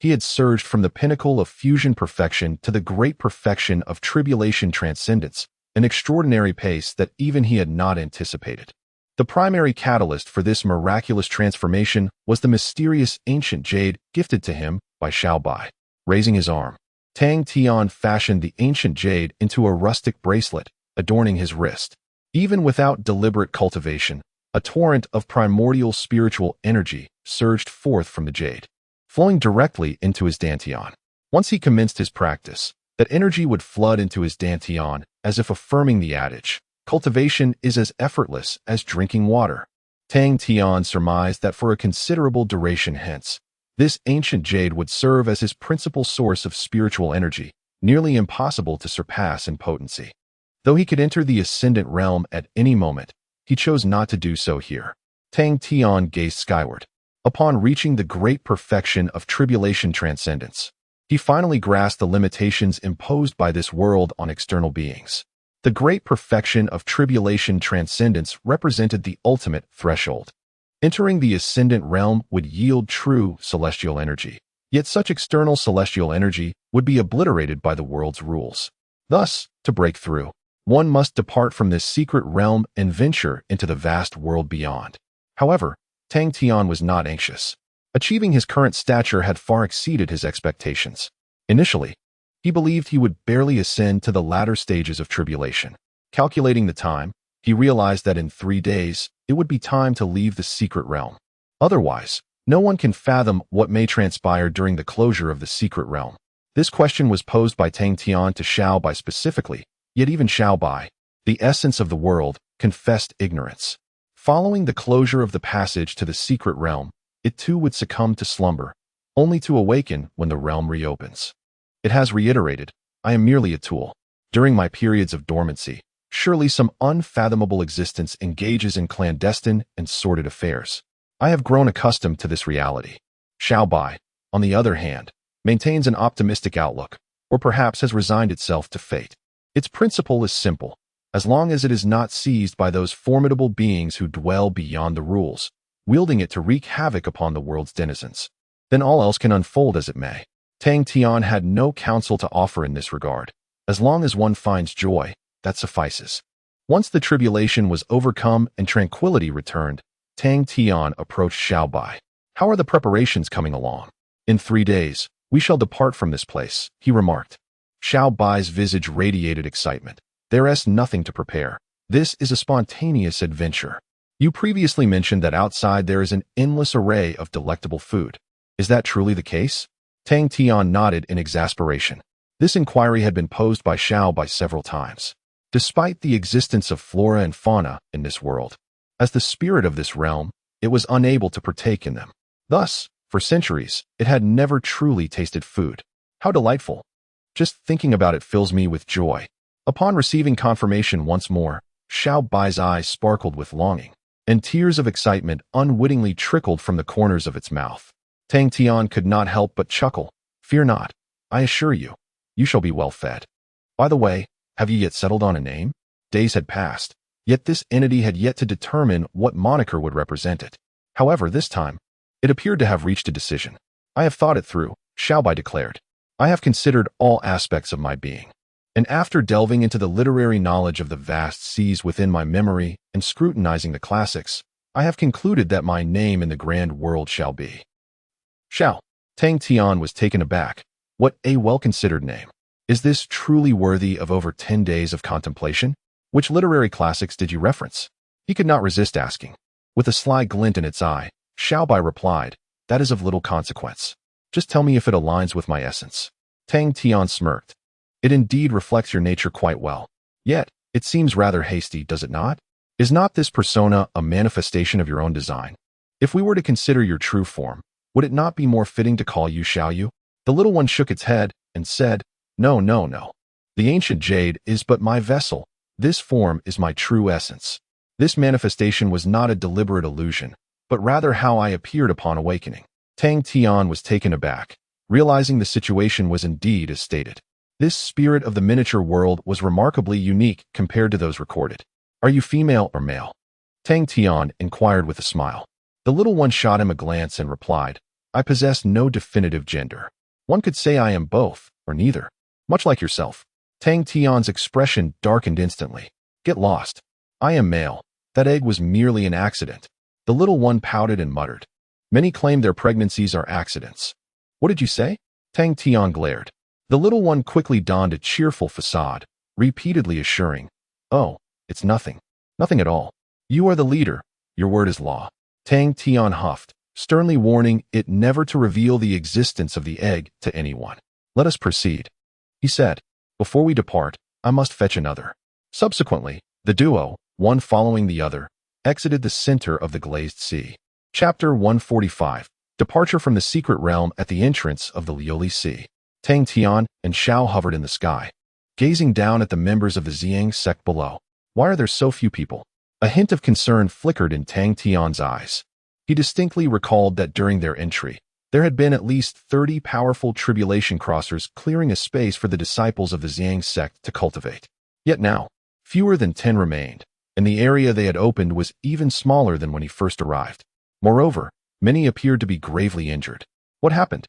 he had surged from the pinnacle of fusion perfection to the great perfection of tribulation transcendence, an extraordinary pace that even he had not anticipated. The primary catalyst for this miraculous transformation was the mysterious ancient jade gifted to him by Xiao Bai. Raising his arm, Tang Tian fashioned the ancient jade into a rustic bracelet, adorning his wrist. Even without deliberate cultivation, a torrent of primordial spiritual energy surged forth from the jade, flowing directly into his dantian. Once he commenced his practice, that energy would flood into his dantian, as if affirming the adage, cultivation is as effortless as drinking water. Tang Tian surmised that for a considerable duration hence, this ancient jade would serve as his principal source of spiritual energy, nearly impossible to surpass in potency. Though he could enter the ascendant realm at any moment, he chose not to do so here. Tang Tian gazed skyward. Upon reaching the great perfection of tribulation transcendence, he finally grasped the limitations imposed by this world on external beings. The great perfection of tribulation transcendence represented the ultimate threshold. Entering the ascendant realm would yield true celestial energy, yet such external celestial energy would be obliterated by the world's rules. Thus, to break through, one must depart from this secret realm and venture into the vast world beyond. However, Tang Tian was not anxious. Achieving his current stature had far exceeded his expectations. Initially, he believed he would barely ascend to the latter stages of tribulation. Calculating the time, he realized that in 3 days, it would be time to leave the secret realm. Otherwise, no one can fathom what may transpire during the closure of the secret realm. This question was posed by Tang Tian to Xiao Bai specifically, yet even Xiao Bai, the essence of the world, confessed ignorance. Following the closure of the passage to the secret realm, it too would succumb to slumber, only to awaken when the realm reopens. It has reiterated, I am merely a tool. During my periods of dormancy, surely some unfathomable existence engages in clandestine and sordid affairs. I have grown accustomed to this reality. Xiao Bai, on the other hand, maintains an optimistic outlook, or perhaps has resigned itself to fate. Its principle is simple. As long as it is not seized by those formidable beings who dwell beyond the rules, wielding it to wreak havoc upon the world's denizens, then all else can unfold as it may. Tang Tian had no counsel to offer in this regard. As long as one finds joy, that suffices. Once the tribulation was overcome and tranquility returned, Tang Tian approached Xiao Bai. How are the preparations coming along? In 3 days, we shall depart from this place, he remarked. Xiao Bai's visage radiated excitement. There is nothing to prepare. This is a spontaneous adventure. You previously mentioned that outside there is an endless array of delectable food. Is that truly the case? Tang Tian nodded in exasperation. This inquiry had been posed by Xiao Bai several times. Despite the existence of flora and fauna in this world, as the spirit of this realm, it was unable to partake in them. Thus, for centuries, it had never truly tasted food. How delightful! Just thinking about it fills me with joy. Upon receiving confirmation once more, Xiao Bai's eyes sparkled with longing, and tears of excitement unwittingly trickled from the corners of its mouth. Tang Tian could not help but chuckle. Fear not. I assure you, you shall be well fed. By the way, have you yet settled on a name? Days had passed. Yet this entity had yet to determine what moniker would represent it. However, this time, it appeared to have reached a decision. I have thought it through, Shao Bai declared. I have considered all aspects of my being. And after delving into the literary knowledge of the vast seas within my memory and scrutinizing the classics, I have concluded that my name in the grand world shall be Shao. Tang Tian was taken aback. What a well-considered name. Is this truly worthy of over 10 days of contemplation? Which literary classics did you reference? He could not resist asking. With a sly glint in its eye, Shao Bai replied, that is of little consequence. Just tell me if it aligns with my essence. Tang Tian smirked. It indeed reflects your nature quite well. Yet, it seems rather hasty, does it not? Is not this persona a manifestation of your own design? If we were to consider your true form, would it not be more fitting to call you Xiaoyu? The little one shook its head and said, No, no, no. The ancient Jade is but my vessel. This form is my true essence. This manifestation was not a deliberate illusion, but rather how I appeared upon awakening. Tang Tian was taken aback, realizing the situation was indeed as stated. This spirit of the miniature world was remarkably unique compared to those recorded. Are you female or male? Tang Tian inquired with a smile. The little one shot him a glance and replied, I possess no definitive gender. One could say I am both, or neither. Much like yourself. Tang Tian's expression darkened instantly. Get lost. I am male. That egg was merely an accident. The little one pouted and muttered. Many claim their pregnancies are accidents. What did you say? Tang Tian glared. The little one quickly donned a cheerful facade, repeatedly assuring, Oh, it's nothing. Nothing at all. You are the leader. Your word is law. Tang Tian huffed, sternly warning it never to reveal the existence of the egg to anyone. Let us proceed. He said, Before we depart, I must fetch another. Subsequently, the duo, one following the other, exited the center of the Glazed Sea. Chapter 145. Departure from the secret realm at the entrance of the Leoli Sea. Tang Tian and Shao hovered in the sky, gazing down at the members of the Xiangz sect below. Why are there so few people? A hint of concern flickered in Tang Tian's eyes. He distinctly recalled that during their entry, there had been at least 30 powerful tribulation crossers clearing a space for the disciples of the Xiangz sect to cultivate. Yet now, fewer than 10 remained, and the area they had opened was even smaller than when he first arrived. Moreover, many appeared to be gravely injured. What happened?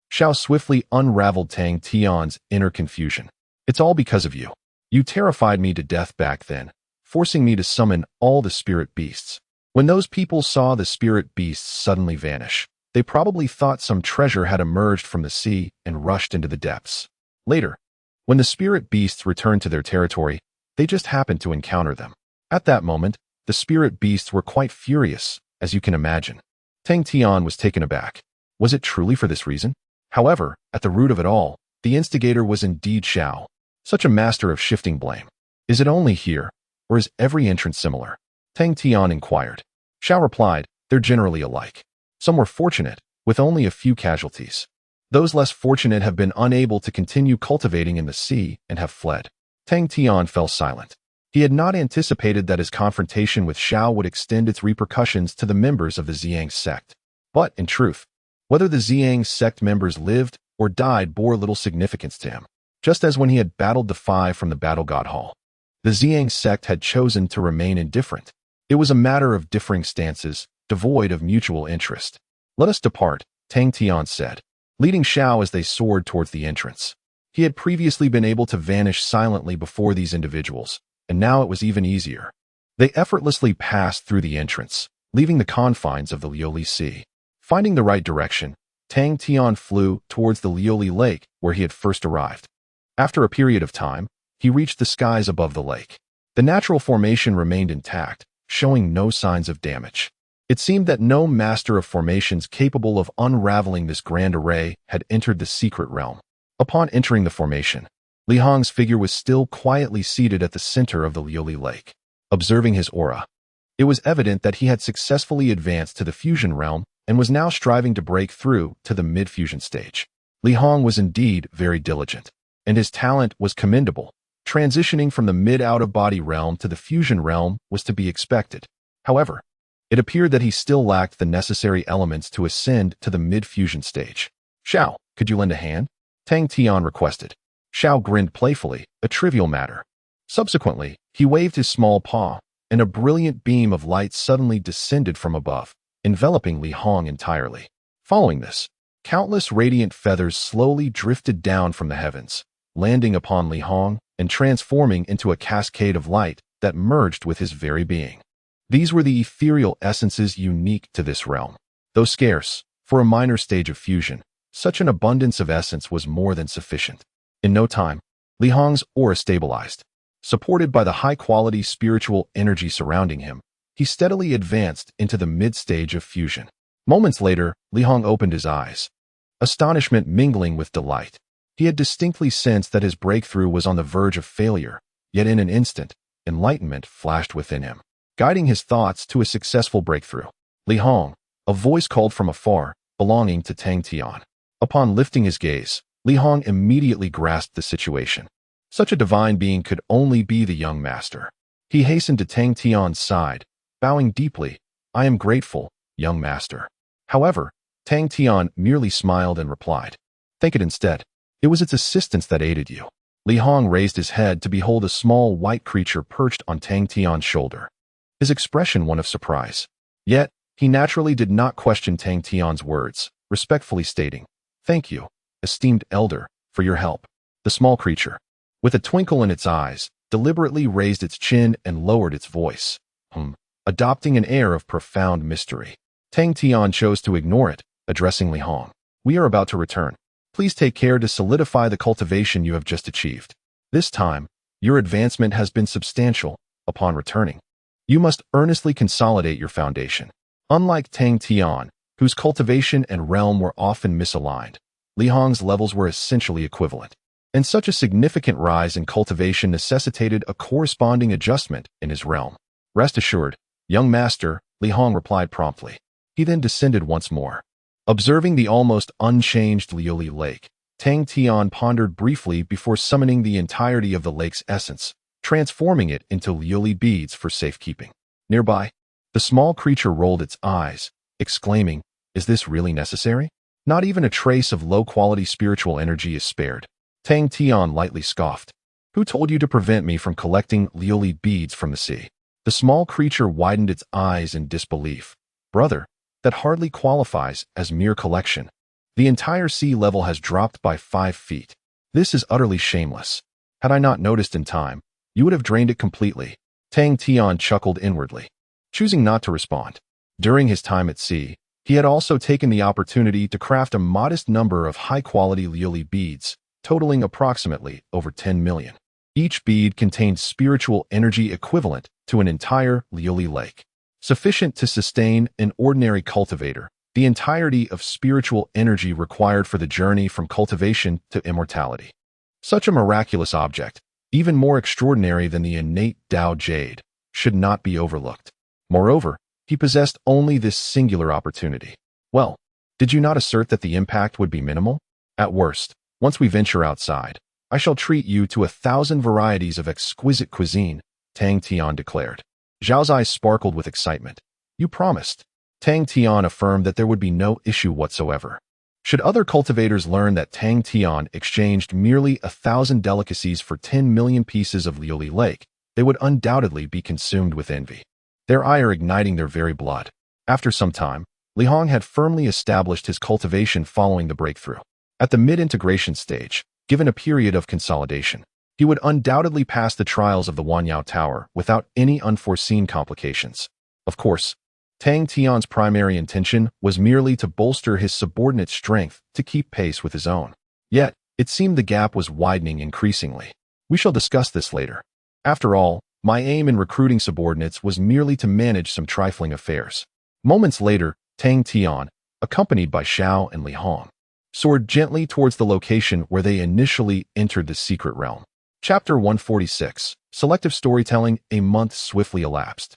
Shao swiftly unraveled Tang Tian's inner confusion. It's all because of you. You terrified me to death back then, forcing me to summon all the spirit beasts. When those people saw the spirit beasts suddenly vanish, they probably thought some treasure had emerged from the sea and rushed into the depths. Later, when the spirit beasts returned to their territory, they just happened to encounter them. At that moment, the spirit beasts were quite furious, as you can imagine. Tang Tian was taken aback. Was it truly for this reason? However, at the root of it all, the instigator was indeed Shao, such a master of shifting blame. Is it only here, or is every entrance similar? Tang Tian inquired. Shao replied, they're generally alike. Some were fortunate, with only a few casualties. Those less fortunate have been unable to continue cultivating in the sea and have fled. Tang Tian fell silent. He had not anticipated that his confrontation with Shao would extend its repercussions to the members of the Xiangz sect. But, in truth, whether the Xiangz sect members lived or died bore little significance to him, just as when he had battled the five from the battle god hall. The Xiangz sect had chosen to remain indifferent. It was a matter of differing stances, devoid of mutual interest. Let us depart, Tang Tian said, leading Shao as they soared towards the entrance. He had previously been able to vanish silently before these individuals, and now it was even easier. They effortlessly passed through the entrance, leaving the confines of the Leoli Sea. Finding the right direction, Tang Tian flew towards the Leoli Lake where he had first arrived. After a period of time, he reached the skies above the lake. The natural formation remained intact, showing no signs of damage. It seemed that no master of formations capable of unraveling this grand array had entered the secret realm. Upon entering the formation, Li Hong's figure was still quietly seated at the center of the Leoli Lake. Observing his aura, it was evident that he had successfully advanced to the fusion realm and was now striving to break through to the mid-fusion stage. Li Hong was indeed very diligent, and his talent was commendable. Transitioning from the mid-out-of-body realm to the fusion realm was to be expected. However, it appeared that he still lacked the necessary elements to ascend to the mid-fusion stage. Shao, could you lend a hand? Tang Tian requested. Shao grinned playfully, a trivial matter. Subsequently, he waved his small paw, and a brilliant beam of light suddenly descended from above, enveloping Li Hong entirely. Following this, countless radiant feathers slowly drifted down from the heavens, landing upon Li Hong and transforming into a cascade of light that merged with his very being. These were the ethereal essences unique to this realm. Though scarce, for a minor stage of fusion, such an abundance of essence was more than sufficient. In no time, Li Hong's aura stabilized. Supported by the high-quality spiritual energy surrounding him, he steadily advanced into the mid-stage of fusion. Moments later, Li Hong opened his eyes, astonishment mingling with delight. He had distinctly sensed that his breakthrough was on the verge of failure, yet in an instant, enlightenment flashed within him, guiding his thoughts to a successful breakthrough. Li Hong, a voice called from afar, belonging to Tang Tian. Upon lifting his gaze, Li Hong immediately grasped the situation. Such a divine being could only be the young master. He hastened to Tang Tian's side, bowing deeply. "I am grateful, young master." However, Tang Tian merely smiled and replied, "Thank it instead. It was its assistance that aided you." Li Hong raised his head to behold a small white creature perched on Tang Tian's shoulder, his expression one of surprise. Yet, he naturally did not question Tang Tian's words, respectfully stating, "Thank you, esteemed elder, for your help." The small creature, with a twinkle in its eyes, deliberately raised its chin and lowered its voice, adopting an air of profound mystery. Tang Tian chose to ignore it, addressing Li Hong. "We are about to return. Please take care to solidify the cultivation you have just achieved. This time, your advancement has been substantial. Upon returning, you must earnestly consolidate your foundation." Unlike Tang Tian, whose cultivation and realm were often misaligned, Li Hong's levels were essentially equivalent, and such a significant rise in cultivation necessitated a corresponding adjustment in his realm. "Rest assured, young master," Li Hong replied promptly. He then descended once more. Observing the almost unchanged Leoli lake, Tang Tian pondered briefly before summoning the entirety of the lake's essence, transforming it into Leoli beads for safekeeping. Nearby, the small creature rolled its eyes, exclaiming, "Is this really necessary? Not even a trace of low-quality spiritual energy is spared." Tang Tian lightly scoffed. "Who told you to prevent me from collecting Leoli beads from the sea?" The small creature widened its eyes in disbelief. "Brother, that hardly qualifies as mere collection. The entire sea level has dropped by 5 feet. This is utterly shameless. Had I not noticed in time, you would have drained it completely." Tang Tian chuckled inwardly, choosing not to respond. During his time at sea, he had also taken the opportunity to craft a modest number of high-quality Leoli beads, totaling approximately over 10 million. Each bead contained spiritual energy equivalent to an entire Leoli lake, sufficient to sustain an ordinary cultivator, the entirety of spiritual energy required for the journey from cultivation to immortality. Such a miraculous object, even more extraordinary than the innate Tao Jade, should not be overlooked. Moreover, he possessed only this singular opportunity. "Well, did you not assert that the impact would be minimal? At worst, once we venture outside, I shall treat you to 1,000 varieties of exquisite cuisine," Tang Tian declared. Zhao's eyes sparkled with excitement. "You promised." Tang Tian affirmed that there would be no issue whatsoever. Should other cultivators learn that Tang Tian exchanged merely 1,000 delicacies for 10 million pieces of Leoli Lake, they would undoubtedly be consumed with envy, their ire igniting their very blood. After some time, Li Hong had firmly established his cultivation following the breakthrough. At the mid-integration stage, given a period of consolidation, he would undoubtedly pass the trials of the Wanyao Tower without any unforeseen complications. Of course, Tang Tian's primary intention was merely to bolster his subordinate's strength to keep pace with his own. Yet, it seemed the gap was widening increasingly. We shall discuss this later. After all, my aim in recruiting subordinates was merely to manage some trifling affairs. Moments later, Tang Tian, accompanied by Shao and Li Hong, soared gently towards the location where they initially entered the secret realm. Chapter 146, Selective Storytelling. A month swiftly elapsed.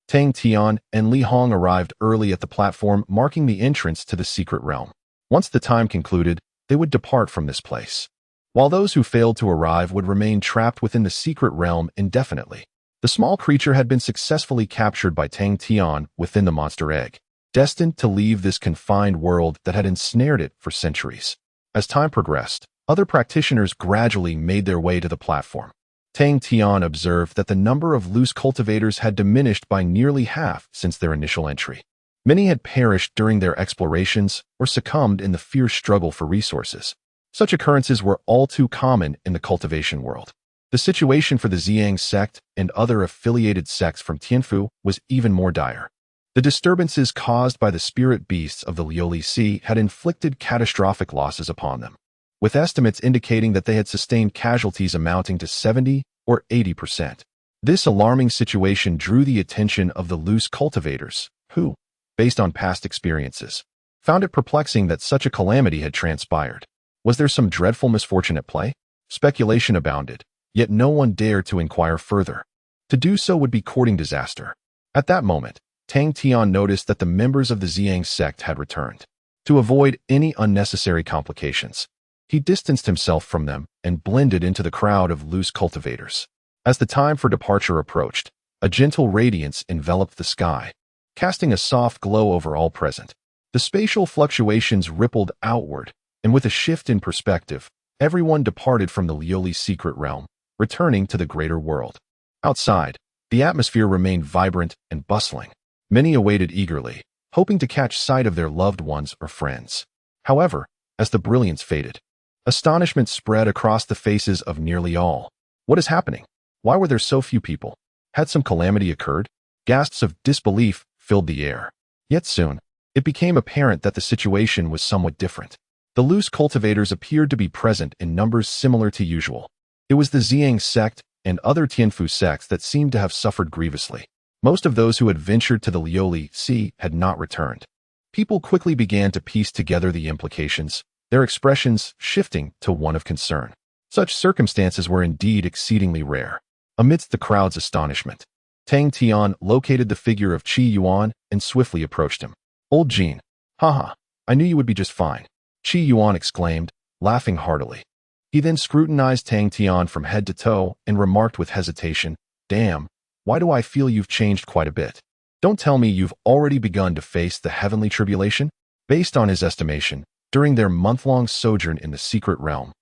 Tang Tian and Li Hong arrived early at the platform marking the entrance to the secret realm. Once the time concluded, they would depart from this place, while those who failed to arrive would remain trapped within the secret realm indefinitely. The small creature had been successfully captured by Tang Tian within the monster egg, destined to leave this confined world that had ensnared it for centuries. As time progressed, other practitioners gradually made their way to the platform. Tang Tian observed that the number of loose cultivators had diminished by nearly half since their initial entry. Many had perished during their explorations or succumbed in the fierce struggle for resources. Such occurrences were all too common in the cultivation world. The situation for the Xiangz sect and other affiliated sects from Tianfu was even more dire. The disturbances caused by the spirit beasts of the Leoli Sea had inflicted catastrophic losses upon them, with estimates indicating that they had sustained casualties amounting to 70 or 80%. This alarming situation drew the attention of the loose cultivators, who, based on past experiences, found it perplexing that such a calamity had transpired. Was there some dreadful misfortune at play? Speculation abounded, yet no one dared to inquire further. To do so would be courting disaster. At that moment, Tang Tian noticed that the members of the Xiangz sect had returned. To avoid any unnecessary complications, he distanced himself from them and blended into the crowd of loose cultivators. As the time for departure approached, a gentle radiance enveloped the sky, casting a soft glow over all present. The spatial fluctuations rippled outward, and with a shift in perspective, everyone departed from the Leoli secret realm, returning to the greater world. Outside, the atmosphere remained vibrant and bustling. Many awaited eagerly, hoping to catch sight of their loved ones or friends. However, as the brilliance faded, astonishment spread across the faces of nearly all. What is happening? Why were there so few people? Had some calamity occurred? Gasps of disbelief filled the air. Yet soon, it became apparent that the situation was somewhat different. The loose cultivators appeared to be present in numbers similar to usual. It was the Xiangz sect and other Tianfu sects that seemed to have suffered grievously. Most of those who had ventured to the Leoli Sea had not returned. People quickly began to piece together the implications, their expressions shifting to one of concern. Such circumstances were indeed exceedingly rare. Amidst the crowd's astonishment, Tang Tian located the figure of Qi Yuan and swiftly approached him. "Old Jean, haha, I knew you would be just fine," Qi Yuan exclaimed, laughing heartily. He then scrutinized Tang Tian from head to toe and remarked with hesitation, "Damn, why do I feel you've changed quite a bit? Don't tell me you've already begun to face the heavenly tribulation?" Based on his estimation, during their month-long sojourn in the secret realm,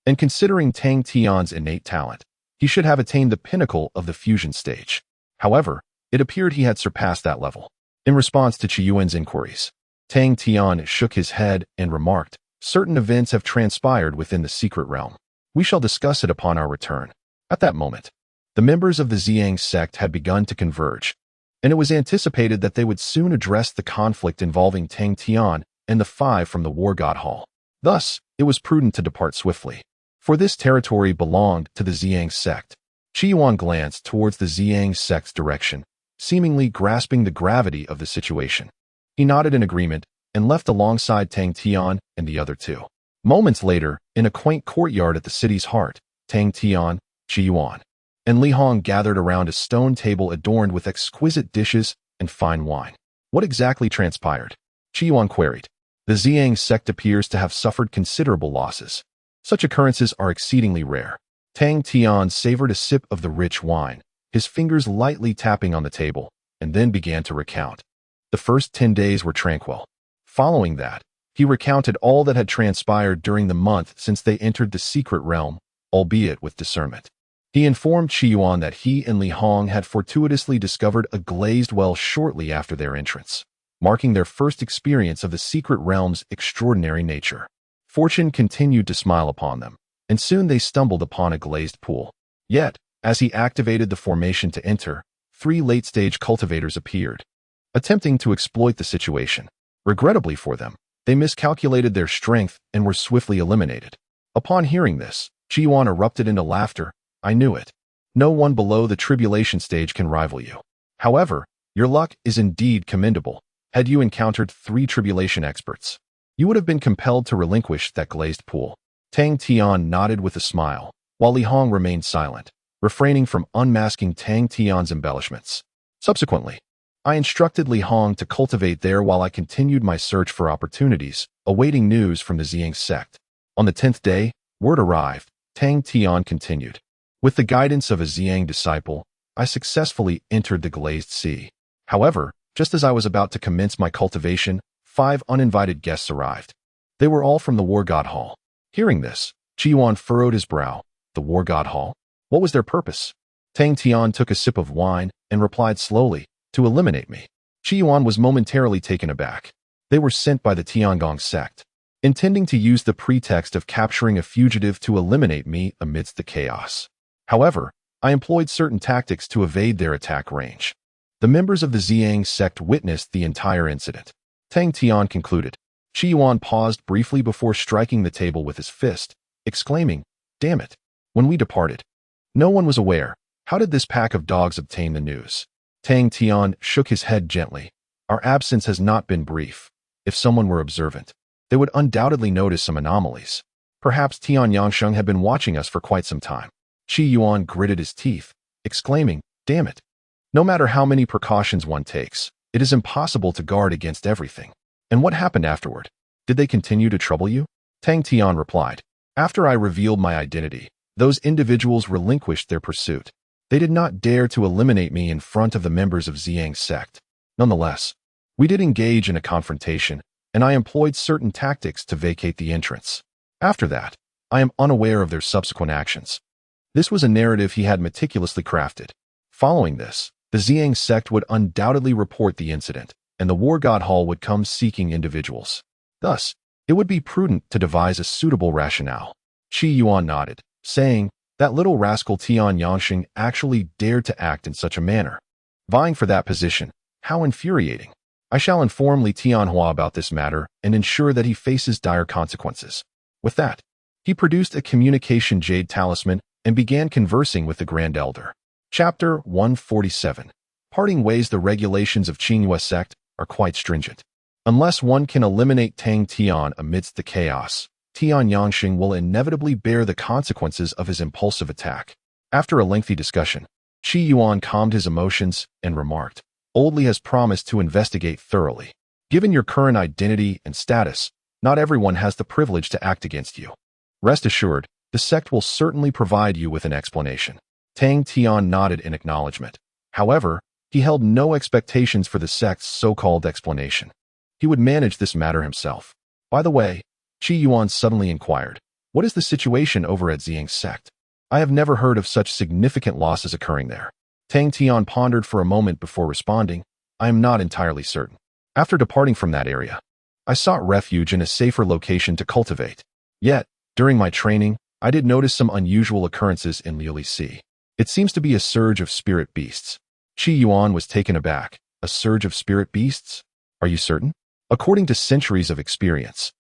and considering Tang Tian's innate talent, he should have attained the pinnacle of the fusion stage. However, it appeared he had surpassed that level. In response to Qi Yuan's inquiries, Tang Tian shook his head and remarked, "Certain events have transpired within the secret realm. We shall discuss it upon our return." At that moment, the members of the Xiangz sect had begun to converge, and it was anticipated that they would soon address the conflict involving Tang Tian and the five from the War God Hall. Thus, it was prudent to depart swiftly, for this territory belonged to the Xiangz sect. Qi Yuan glanced towards the Xiangz sect's direction, seemingly grasping the gravity of the situation. He nodded in agreement and left alongside Tang Tian and the other two. Moments later, in a quaint courtyard at the city's heart, Tang Tian, Qi Yuan, and Li Hong gathered around a stone table adorned with exquisite dishes and fine wine. What exactly transpired? Qi Yuan queried. The Xiangz sect appears to have suffered considerable losses. Such occurrences are exceedingly rare. Tang Tian savored a sip of the rich wine, his fingers lightly tapping on the table, and then began to recount. The first 10 days were tranquil. Following that, he recounted all that had transpired during the month since they entered the secret realm, albeit with discernment. He informed Qi Yuan that he and Li Hong had fortuitously discovered a glazed well shortly after their entrance, marking their first experience of the secret realm's extraordinary nature. Fortune continued to smile upon them, and soon they stumbled upon a glazed pool. Yet, as he activated the formation to enter, 3 late-stage cultivators appeared, attempting to exploit the situation. Regrettably for them, they miscalculated their strength and were swiftly eliminated. Upon hearing this, Qi Yuan erupted into laughter. "I knew it. No one below the tribulation stage can rival you. However, your luck is indeed commendable. Had you encountered 3 tribulation experts, you would have been compelled to relinquish that glazed pool." Tang Tian nodded with a smile, while Li Hong remained silent, refraining from unmasking Tang Tian's embellishments. Subsequently, I instructed Li Hong to cultivate there while I continued my search for opportunities, awaiting news from the Xiangz sect. On the 10th day, word arrived. Tang Tian continued. With the guidance of a Xiangz disciple, I successfully entered the Glazed Sea. However, just as I was about to commence my cultivation, 5 uninvited guests arrived. They were all from the War God Hall. Hearing this, Qi Yuan furrowed his brow. The War God Hall? What was their purpose? Tang Tian took a sip of wine and replied slowly, to eliminate me. Qi Yuan was momentarily taken aback. They were sent by the Tiangong sect, intending to use the pretext of capturing a fugitive to eliminate me amidst the chaos. However, I employed certain tactics to evade their attack range. The members of the Xiangz sect witnessed the entire incident. Tang Tian concluded. Qi Yuan paused briefly before striking the table with his fist, exclaiming, "Damn it!" When we departed, no one was aware. How did this pack of dogs obtain the news? Tang Tian shook his head gently. Our absence has not been brief. If someone were observant, they would undoubtedly notice some anomalies. Perhaps Tian Yangsheng had been watching us for quite some time. Qi Yuan gritted his teeth, exclaiming, "Damn it! No matter how many precautions one takes, it is impossible to guard against everything." And what happened afterward? Did they continue to trouble you? Tang Tian replied. After I revealed my identity, those individuals relinquished their pursuit. They did not dare to eliminate me in front of the members of Xiang's sect. Nonetheless, we did engage in a confrontation, and I employed certain tactics to vacate the entrance. After that, I am unaware of their subsequent actions. This was a narrative he had meticulously crafted. Following this, the Xiang's sect would undoubtedly report the incident, and the War God Hall would come seeking individuals. Thus, it would be prudent to devise a suitable rationale. Qi Yuan nodded, saying, that little rascal Tian Yangsheng actually dared to act in such a manner. Vying for that position, how infuriating. I shall inform Li Tianhua about this matter and ensure that he faces dire consequences. With that, he produced a communication jade talisman and began conversing with the Grand Elder. Chapter 147. Parting ways. The regulations of Qinghua sect are quite stringent. Unless one can eliminate Tang Tian amidst the chaos, Tian Yangsheng will inevitably bear the consequences of his impulsive attack. After a lengthy discussion, Qi Yuan calmed his emotions and remarked, Old Li has promised to investigate thoroughly. Given your current identity and status, not everyone has the privilege to act against you. Rest assured, the sect will certainly provide you with an explanation. Tang Tian nodded in acknowledgement. However, he held no expectations for the sect's so-called explanation. He would manage this matter himself. By the way, Qi Yuan suddenly inquired, what is the situation over at Xiang's sect? I have never heard of such significant losses occurring there. Tang Tian pondered for a moment before responding, I am not entirely certain. After departing from that area, I sought refuge in a safer location to cultivate. Yet, during my training, I did notice some unusual occurrences in Leoli. It seems to be a surge of spirit beasts. Qi Yuan was taken aback. A surge of spirit beasts? Are you certain? According to centuries of experience,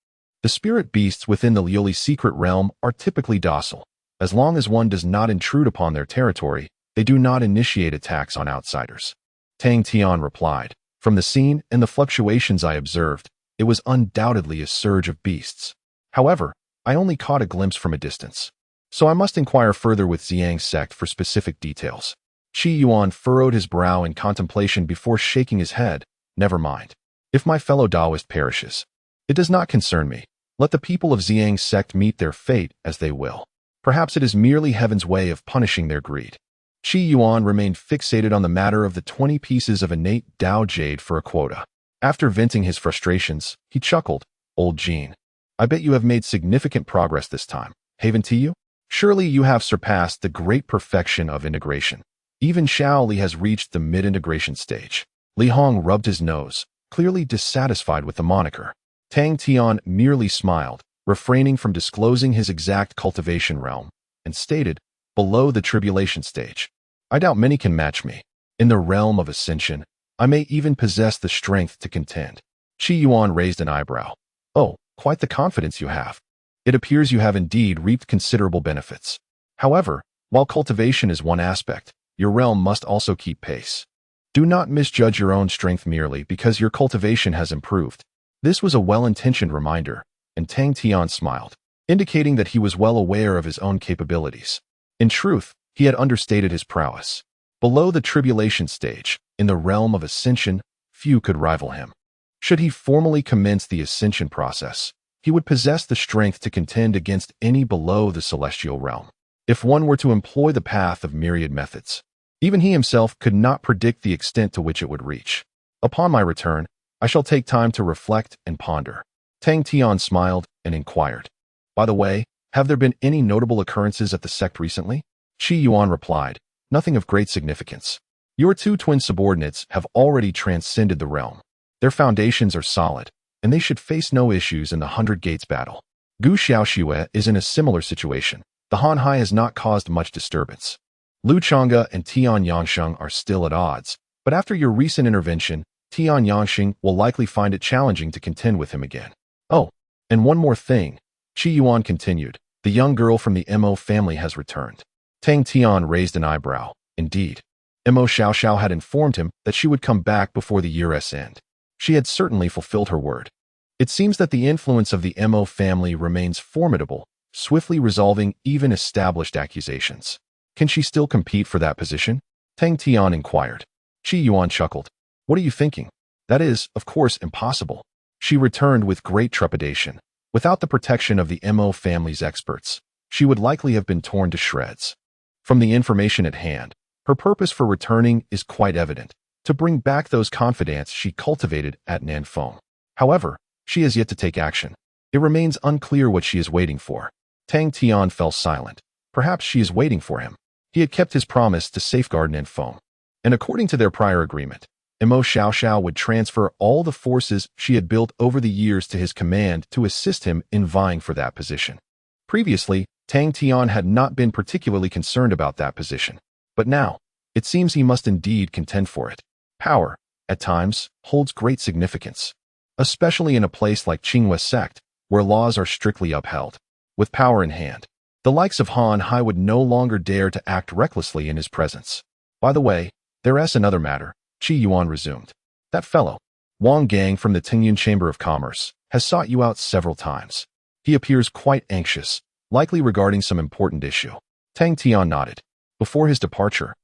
the spirit beasts within the Leoli secret realm are typically docile. As long as one does not intrude upon their territory, they do not initiate attacks on outsiders. Tang Tian replied, From the scene and the fluctuations I observed, it was undoubtedly a surge of beasts. However, I only caught a glimpse from a distance. So I must inquire further with Xiang's sect for specific details. Qi Yuan furrowed his brow in contemplation before shaking his head. Never mind. If my fellow Taoist perishes, it does not concern me. Let the people of Xiang's sect meet their fate as they will. Perhaps it is merely heaven's way of punishing their greed. Qi Yuan remained fixated on the matter of the 20 pieces of innate Dao Jade for a quota. After venting his frustrations, he chuckled, Old Jean, I bet you have made significant progress this time. Haven to you? Surely you have surpassed the great perfection of integration. Even Shaoli has reached the mid-integration stage. Li Hong rubbed his nose, clearly dissatisfied with the moniker. Tang Tian merely smiled, refraining from disclosing his exact cultivation realm, and stated, below the tribulation stage. I doubt many can match me. In the realm of ascension, I may even possess the strength to contend. Qi Yuan raised an eyebrow. Oh, quite the confidence you have. It appears you have indeed reaped considerable benefits. However, while cultivation is one aspect, your realm must also keep pace. Do not misjudge your own strength merely because your cultivation has improved. This was a well-intentioned reminder, and Tang Tian smiled, indicating that he was well aware of his own capabilities. In truth, he had understated his prowess. Below the tribulation stage, in the realm of ascension, few could rival him. Should he formally commence the ascension process, he would possess the strength to contend against any below the celestial realm. If one were to employ the path of myriad methods, even he himself could not predict the extent to which it would reach. Upon my return, I shall take time to reflect and ponder. Tang Tian smiled and inquired, By the way, have there been any notable occurrences at the sect recently? Qi Yuan replied, "Nothing of great significance. Your two twin subordinates have already transcended the realm. Their foundations are solid, and they should face no issues in the 100 Gates battle. Gu Xiaoxue is in a similar situation. The Han Hai has not caused much disturbance. Lu Chonga and Tian Yangsheng are still at odds, but after your recent intervention, Tian Yangsheng will likely find it challenging to contend with him again. Oh, and one more thing," Qi Yuan continued. "The young girl from the Emo family has returned." Tang Tian raised an eyebrow. Indeed. Emo Shia Shao had informed him that she would come back before the year's end. She had certainly fulfilled her word. It seems that the influence of the Emo family remains formidable, swiftly resolving even established accusations. Can she still compete for that position? Tang Tian inquired. Qi Yuan chuckled. What are you thinking? That is, of course, impossible. She returned with great trepidation. Without the protection of the Emo family's experts, she would likely have been torn to shreds. From the information at hand, her purpose for returning is quite evident, to bring back those confidants she cultivated at Nanfeng. However, she has yet to take action. It remains unclear what she is waiting for. Tang Tian fell silent. Perhaps she is waiting for him. He had kept his promise to safeguard Nanfeng. And according to their prior agreement, Emo Shia Shao would transfer all the forces she had built over the years to his command to assist him in vying for that position. Previously, Tang Tian had not been particularly concerned about that position. But now, it seems he must indeed contend for it. Power, at times, holds great significance, especially in a place like Qingwei sect, where laws are strictly upheld. With power in hand, the likes of Han Hai would no longer dare to act recklessly in his presence. By the way, there's another matter, Qi Yuan resumed. That fellow, Wang Gang from the Tingyun Chamber of Commerce, has sought you out several times. He appears quite anxious, likely regarding some important issue. Tang Tian nodded. Before his departure,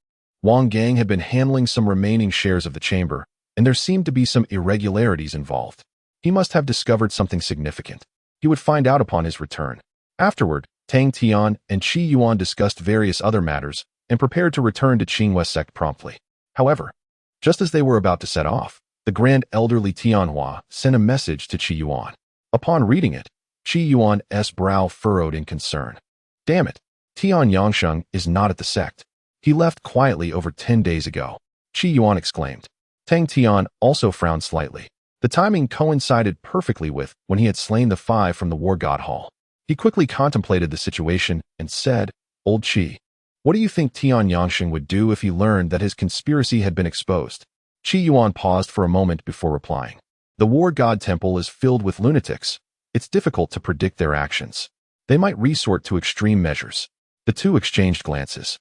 Wang Gang had been handling some remaining shares of the chamber, and there seemed to be some irregularities involved. He must have discovered something significant. He would find out upon his return. Afterward, Tang Tian and Qi Yuan discussed various other matters and prepared to return to Qingwei sect promptly. However, just as they were about to set off, the grand elderly Tianhua sent a message to Qi Yuan. Upon reading it, Qi Yuan's brow furrowed in concern. Damn it, Tian Yangsheng is not at the sect. He left quietly over 10 days ago, Qi Yuan exclaimed. Tang Tian also frowned slightly. The timing coincided perfectly with when he had slain the 5 from the War God Hall. He quickly contemplated the situation and said, Old Qi, what do you think Tian Yangsheng would do if he learned that his conspiracy had been exposed? Qi Yuan paused for a moment before replying. The War God Temple is filled with lunatics. It's difficult to predict their actions. They might resort to extreme measures. The two exchanged glances,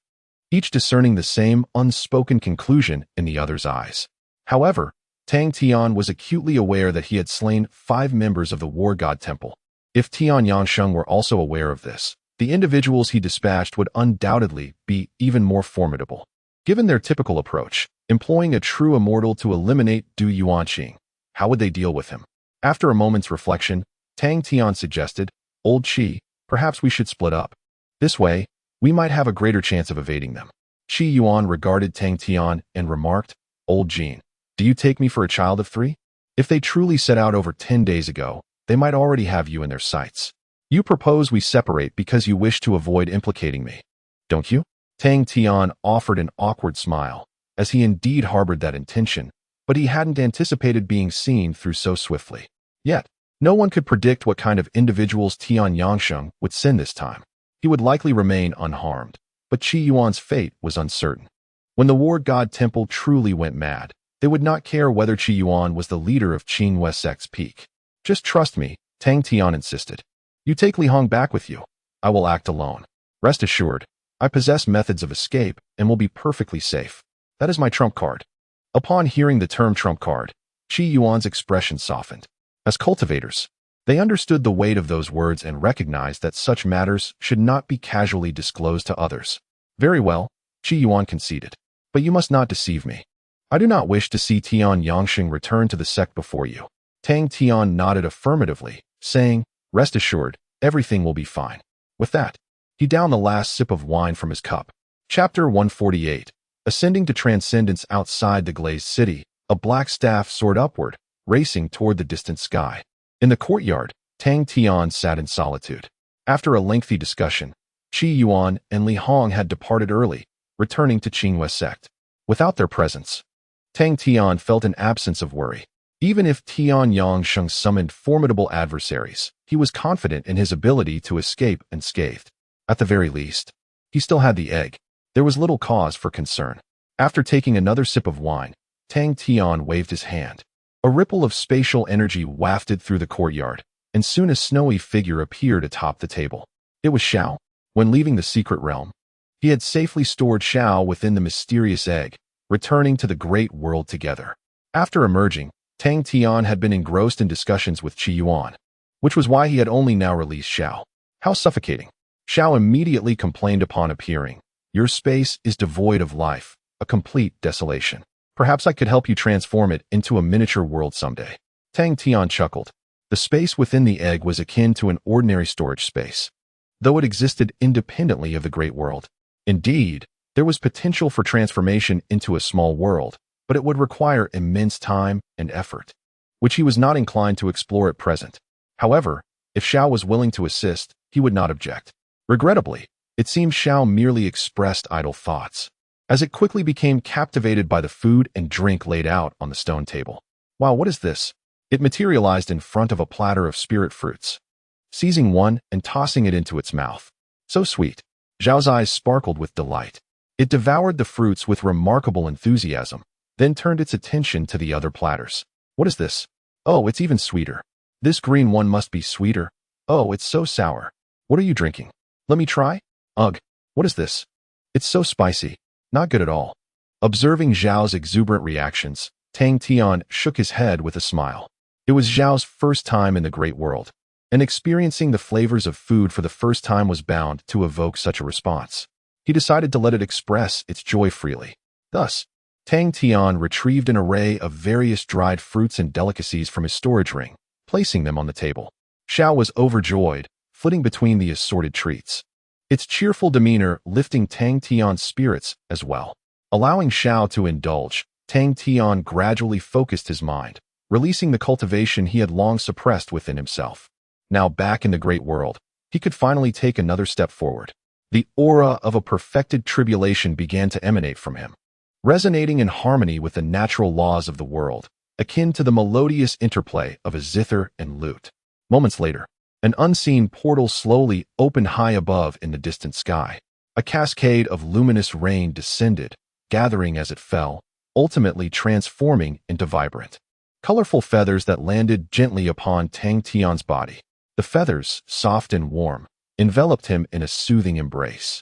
each discerning the same unspoken conclusion in the other's eyes. However, Tang Tian was acutely aware that he had slain 5 members of the War God Temple. If Tian Yangsheng were also aware of this, the individuals he dispatched would undoubtedly be even more formidable. Given their typical approach, employing a true immortal to eliminate Du Yuanqing, how would they deal with him? After a moment's reflection, Tang Tian suggested, Old Qi, perhaps we should split up. This way, we might have a greater chance of evading them. Qi Yuan regarded Tang Tian and remarked, Old Jean, do you take me for a child of 3? If they truly set out over 10 days ago, they might already have you in their sights. You propose we separate because you wish to avoid implicating me, don't you? Tang Tian offered an awkward smile, as he indeed harbored that intention, but he hadn't anticipated being seen through so swiftly. Yet, no one could predict what kind of individuals Tian Yangsheng would send this time. He would likely remain unharmed, but Qi Yuan's fate was uncertain. When the War God Temple truly went mad, they would not care whether Qi Yuan was the leader of Qingwei sect's peak. Just trust me, Tang Tian insisted. You take Li Hong back with you. I will act alone. Rest assured, I possess methods of escape and will be perfectly safe. That is my trump card. Upon hearing the term trump card, Qi Yuan's expression softened. As cultivators, they understood the weight of those words and recognized that such matters should not be casually disclosed to others. Very well, Qi Yuan conceded. But you must not deceive me. I do not wish to see Tian Yangsheng return to the sect before you. Tang Tian nodded affirmatively, saying, Rest assured, everything will be fine. With that, he downed the last sip of wine from his cup. Chapter 148. Ascending to transcendence outside the Glazed city, a black staff soared upward, racing toward the distant sky. In the courtyard, Tang Tian sat in solitude. After a lengthy discussion, Qi Yuan and Li Hong had departed early, returning to Qingwei sect. Without their presence, Tang Tian felt an absence of worry. Even if Tian Yangsheng summoned formidable adversaries, he was confident in his ability to escape unscathed. At the very least, he still had the egg. There was little cause for concern. After taking another sip of wine, Tang Tian waved his hand. A ripple of spatial energy wafted through the courtyard, and soon a snowy figure appeared atop the table. It was Shao. When leaving the secret realm, he had safely stored Shao within the mysterious egg, returning to the great world together. After emerging, Tang Tian had been engrossed in discussions with Qi Yuan, which was why he had only now released Shao. How suffocating. Shao immediately complained upon appearing. Your space is devoid of life, a complete desolation. Perhaps I could help you transform it into a miniature world someday. Tang Tian chuckled. The space within the egg was akin to an ordinary storage space, though it existed independently of the great world. Indeed, there was potential for transformation into a small world, but it would require immense time and effort, which he was not inclined to explore at present. However, if Shao was willing to assist, he would not object. Regrettably, it seemed Shao merely expressed idle thoughts, as it quickly became captivated by the food and drink laid out on the stone table. Wow, what is this? It materialized in front of a platter of spirit fruits, seizing one and tossing it into its mouth. So sweet. Zhao's eyes sparkled with delight. It devoured the fruits with remarkable enthusiasm, then turned its attention to the other platters. What is this? Oh, it's even sweeter. This green one must be sweeter. Oh, it's so sour. What are you drinking? Let me try? Ugh, what is this? It's so spicy. Not good at all. Observing Zhao's exuberant reactions, Tang Tian shook his head with a smile. It was Zhao's first time in the great world, and experiencing the flavors of food for the first time was bound to evoke such a response. He decided to let it express its joy freely. Thus, Tang Tian retrieved an array of various dried fruits and delicacies from his storage ring, placing them on the table. Shao was overjoyed, flitting between the assorted treats, its cheerful demeanor lifting Tang Tian's spirits as well. Allowing Shao to indulge, Tang Tian gradually focused his mind, releasing the cultivation he had long suppressed within himself. Now back in the great world, he could finally take another step forward. The aura of a perfected tribulation began to emanate from him, resonating in harmony with the natural laws of the world, akin to the melodious interplay of a zither and lute. Moments later, an unseen portal slowly opened high above in the distant sky. A cascade of luminous rain descended, gathering as it fell, ultimately transforming into vibrant, colorful feathers that landed gently upon Tang Tian's body. The feathers, soft and warm, enveloped him in a soothing embrace,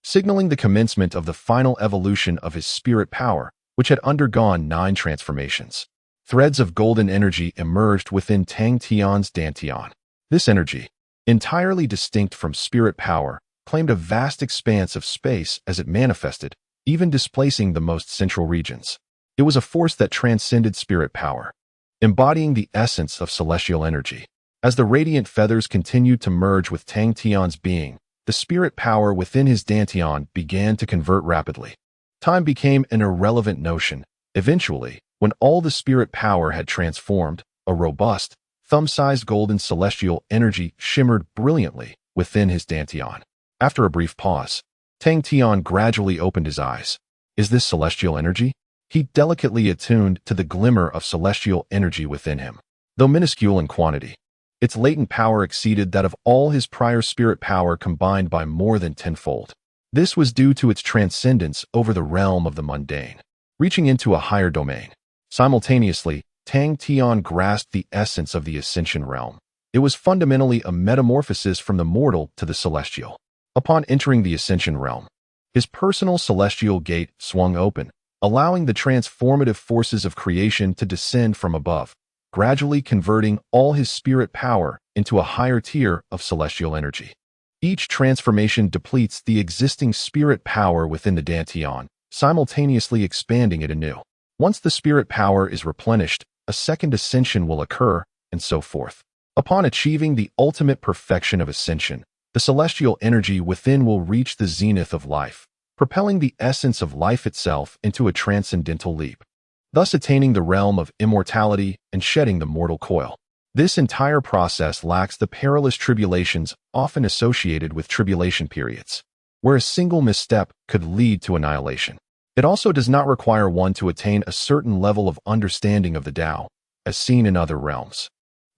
signaling the commencement of the final evolution of his spirit power, which had undergone 9 transformations. Threads of golden energy emerged within Tang Tian's dantian. This energy, entirely distinct from spirit power, claimed a vast expanse of space as it manifested, even displacing the most central regions. It was a force that transcended spirit power, embodying the essence of celestial energy. As the radiant feathers continued to merge with Tang Tian's being, the spirit power within his dantian began to convert rapidly. Time became an irrelevant notion. Eventually, when all the spirit power had transformed, a robust, thumb-sized golden celestial energy shimmered brilliantly within his dantian. After a brief pause, Tang Tian gradually opened his eyes. Is this celestial energy? He delicately attuned to the glimmer of celestial energy within him. Though minuscule in quantity, its latent power exceeded that of all his prior spirit power combined by more than tenfold. This was due to its transcendence over the realm of the mundane, reaching into a higher domain. Simultaneously, Tang Tian grasped the essence of the Ascension realm. It was fundamentally a metamorphosis from the mortal to the celestial. Upon entering the Ascension realm, his personal celestial gate swung open, allowing the transformative forces of creation to descend from above, gradually converting all his spirit power into a higher tier of celestial energy. Each transformation depletes the existing spirit power within the dantian, simultaneously expanding it anew. Once the spirit power is replenished, a second ascension will occur, and so forth. Upon achieving the ultimate perfection of ascension, the celestial energy within will reach the zenith of life, propelling the essence of life itself into a transcendental leap, thus attaining the realm of immortality and shedding the mortal coil. This entire process lacks the perilous tribulations often associated with tribulation periods, where a single misstep could lead to annihilation. It also does not require one to attain a certain level of understanding of the Tao, as seen in other realms.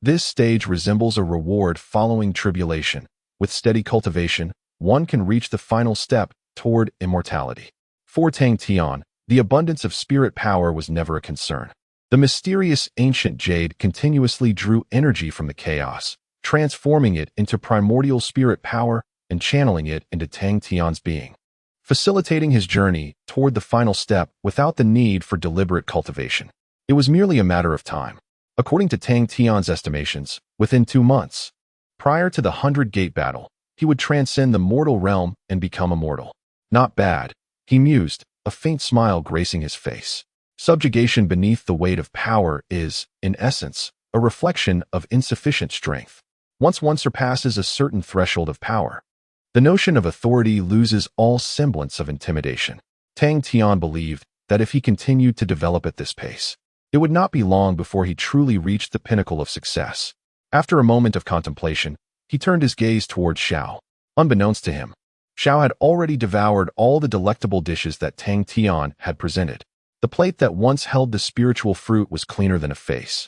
This stage resembles a reward following tribulation. With steady cultivation, one can reach the final step toward immortality. For Tang Tian, the abundance of spirit power was never a concern. The mysterious ancient Jade continuously drew energy from the chaos, transforming it into primordial spirit power and channeling it into Tang Tian's being, facilitating his journey toward the final step without the need for deliberate cultivation. It was merely a matter of time. According to Tang Tian's estimations, within 2 months, prior to the 100-gate battle, he would transcend the mortal realm and become immortal. Not bad, he mused, a faint smile gracing his face. Subjugation beneath the weight of power is, in essence, a reflection of insufficient strength. Once one surpasses a certain threshold of power, the notion of authority loses all semblance of intimidation. Tang Tian believed that if he continued to develop at this pace, it would not be long before he truly reached the pinnacle of success. After a moment of contemplation, he turned his gaze towards Shao. Unbeknownst to him, Shao had already devoured all the delectable dishes that Tang Tian had presented. The plate that once held the spiritual fruit was cleaner than a face,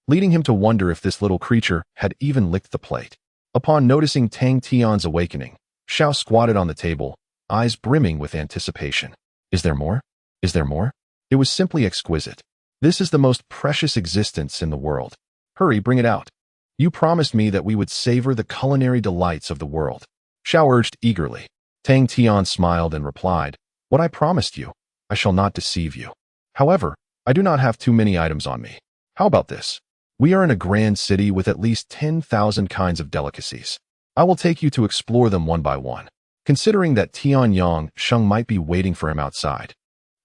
leading him to wonder if this little creature had even licked the plate. Upon noticing Tang Tian's awakening, Shao squatted on the table, eyes brimming with anticipation. Is there more? Is there more? It was simply exquisite. This is the most precious existence in the world. Hurry, bring it out. You promised me that we would savor the culinary delights of the world. Shao urged eagerly. Tang Tian smiled and replied, What I promised you, I shall not deceive you. However, I do not have too many items on me. How about this? We are in a grand city with at least 10,000 kinds of delicacies. I will take you to explore them one by one. Considering that Xiangz might be waiting for him outside,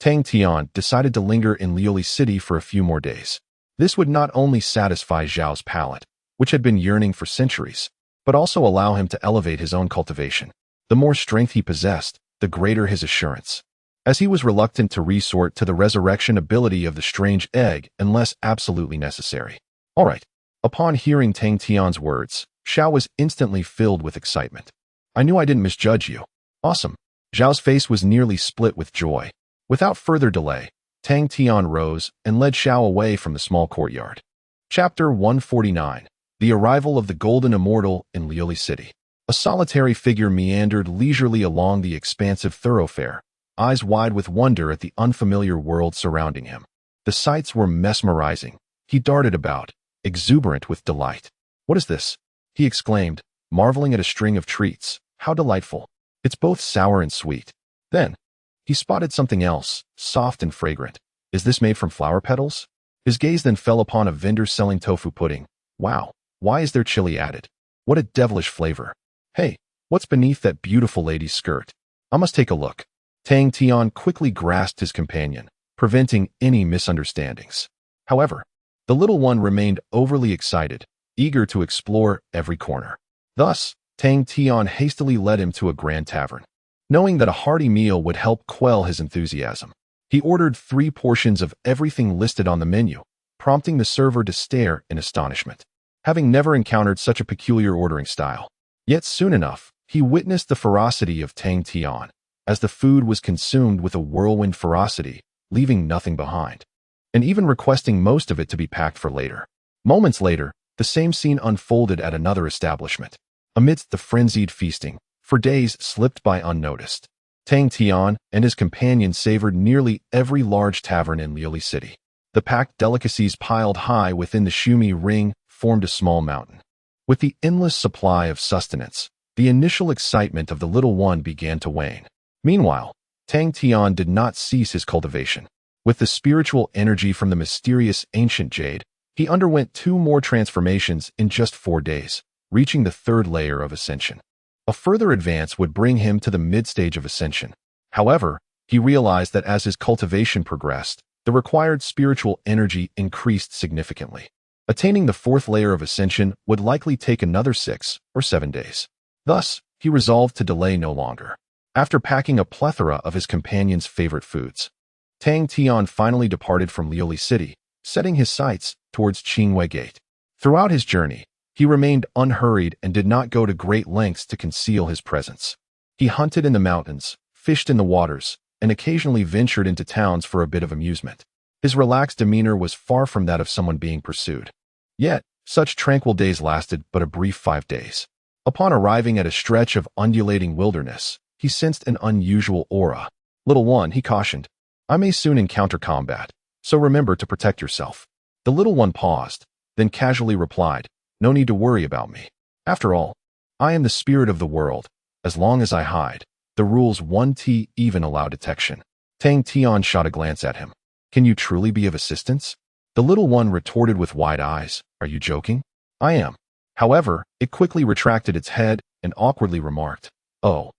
Tang Tian decided to linger in Leoli City for a few more days. This would not only satisfy Zhao's palate, which had been yearning for centuries, but also allow him to elevate his own cultivation. The more strength he possessed, the greater his assurance, as he was reluctant to resort to the resurrection ability of the strange egg unless absolutely necessary. All right. Upon hearing Tang Tian's words, Shao was instantly filled with excitement. I knew I didn't misjudge you. Awesome. Zhao's face was nearly split with joy. Without further delay, Tang Tian rose and led Shao away from the small courtyard. Chapter 149. The Arrival of the Golden Immortal in Leoli City. A solitary figure meandered leisurely along the expansive thoroughfare, eyes wide with wonder at the unfamiliar world surrounding him. The sights were mesmerizing. He darted about, exuberant with delight. What is this? He exclaimed, marveling at a string of treats. How delightful. It's both sour and sweet. Then, he spotted something else, soft and fragrant. Is this made from flower petals? His gaze then fell upon a vendor selling tofu pudding. Wow, why is there chili added? What a devilish flavor. Hey, what's beneath that beautiful lady's skirt? I must take a look. Tang Tian quickly grasped his companion, preventing any misunderstandings. However, the little one remained overly excited, eager to explore every corner. Thus, Tang Tian hastily led him to a grand tavern. Knowing that a hearty meal would help quell his enthusiasm, he ordered 3 portions of everything listed on the menu, prompting the server to stare in astonishment, having never encountered such a peculiar ordering style. Yet soon enough, he witnessed the ferocity of Tang Tian, as the food was consumed with a whirlwind ferocity, leaving nothing behind, and even requesting most of it to be packed for later. Moments later, the same scene unfolded at another establishment. Amidst the frenzied feasting, for days slipped by unnoticed, Tang Tian and his companion savored nearly every large tavern in Leoli City. The packed delicacies piled high within the Shumi ring formed a small mountain. With the endless supply of sustenance, the initial excitement of the little one began to wane. Meanwhile, Tang Tian did not cease his cultivation. With the spiritual energy from the mysterious ancient Jade, he underwent 2 more transformations in just 4 days, reaching the 3rd layer of ascension. A further advance would bring him to the mid-stage of ascension. However, he realized that as his cultivation progressed, the required spiritual energy increased significantly. Attaining the 4th layer of ascension would likely take another 6 or 7 days. Thus, he resolved to delay no longer. After packing a plethora of his companion's favorite foods, Tang Tian finally departed from Leoli City, setting his sights towards Qingwei Gate. Throughout his journey, he remained unhurried and did not go to great lengths to conceal his presence. He hunted in the mountains, fished in the waters, and occasionally ventured into towns for a bit of amusement. His relaxed demeanor was far from that of someone being pursued. Yet, such tranquil days lasted but a brief 5 days. Upon arriving at a stretch of undulating wilderness, he sensed an unusual aura. "Little one," he cautioned, "I may soon encounter combat, so remember to protect yourself." The little one paused, then casually replied, "No need to worry about me. After all, I am the spirit of the world. As long as I hide, the rules 1T even allow detection." Tang Tian shot a glance at him. "Can you truly be of assistance?" The little one retorted with wide eyes, "Are you joking?" "I am." However, it quickly retracted its head and awkwardly remarked, "Oh,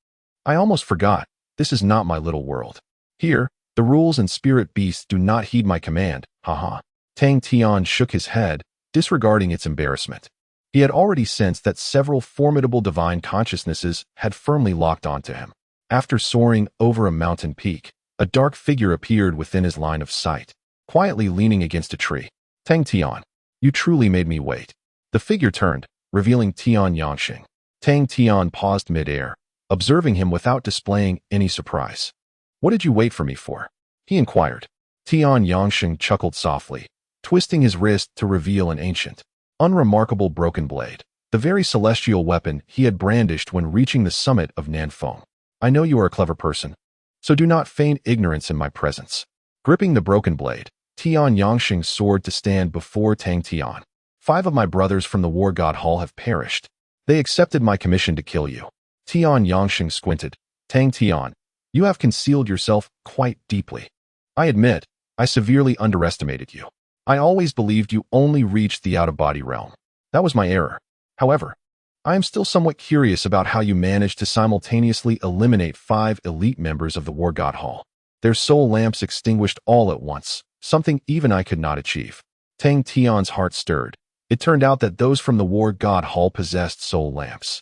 I almost forgot. This is not my little world. Here, the rules and spirit beasts do not heed my command, haha." Tang Tian shook his head, disregarding its embarrassment. He had already sensed that several formidable divine consciousnesses had firmly locked onto him. After soaring over a mountain peak, a dark figure appeared within his line of sight, quietly leaning against a tree. "Tang Tian, you truly made me wait." The figure turned, revealing Tian Yangsheng. Tang Tian paused mid-air, observing him without displaying any surprise. "What did you wait for me for?" he inquired. Tian Yangsheng chuckled softly, twisting his wrist to reveal an ancient, unremarkable broken blade, the very celestial weapon he had brandished when reaching the summit of Nanfeng. "I know you are a clever person, so do not feign ignorance in my presence." Gripping the broken blade, Tian Yangsheng soared to stand before Tang Tian. "5 of my brothers from the War God Hall have perished. They accepted my commission to kill you." Tian Yangsheng squinted. "Tang Tian, you have concealed yourself quite deeply. I admit, I severely underestimated you. I always believed you only reached the out-of-body realm. That was my error. However, I am still somewhat curious about how you managed to simultaneously eliminate 5 elite members of the War God Hall. Their soul lamps extinguished all at once, something even I could not achieve." Tang Tian's heart stirred. It turned out that those from the War God Hall possessed soul lamps.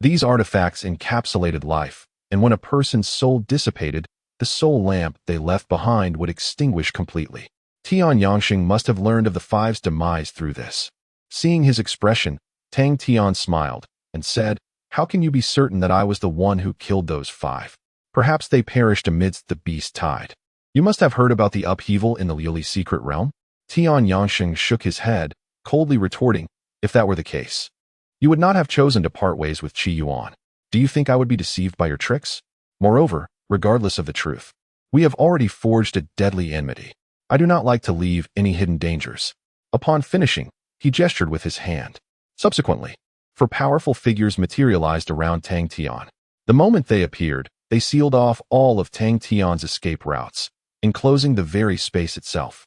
These artifacts encapsulated life, and when a person's soul dissipated, the soul lamp they left behind would extinguish completely. Tian Yangsheng must have learned of the 5's demise through this. Seeing his expression, Tang Tian smiled and said, "How can you be certain that I was the one who killed those 5? Perhaps they perished amidst the beast tide. You must have heard about the upheaval in the Leoli secret realm?" Tian Yangsheng shook his head, coldly retorting, "If that were the case, you would not have chosen to part ways with Qi Yuan. Do you think I would be deceived by your tricks? Moreover, regardless of the truth, we have already forged a deadly enmity. I do not like to leave any hidden dangers." Upon finishing, he gestured with his hand. Subsequently, 4 powerful figures materialized around Tang Tian. The moment they appeared, they sealed off all of Tang Tian's escape routes, enclosing the very space itself.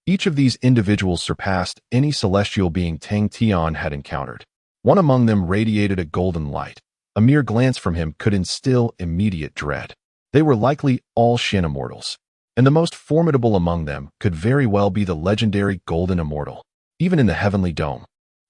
Each of these individuals surpassed any celestial being Tang Tian had encountered. One among them radiated a golden light. A mere glance from him could instill immediate dread. They were likely all Shen immortals, and the most formidable among them could very well be the legendary Golden Immortal. Even in the Heavenly Dome,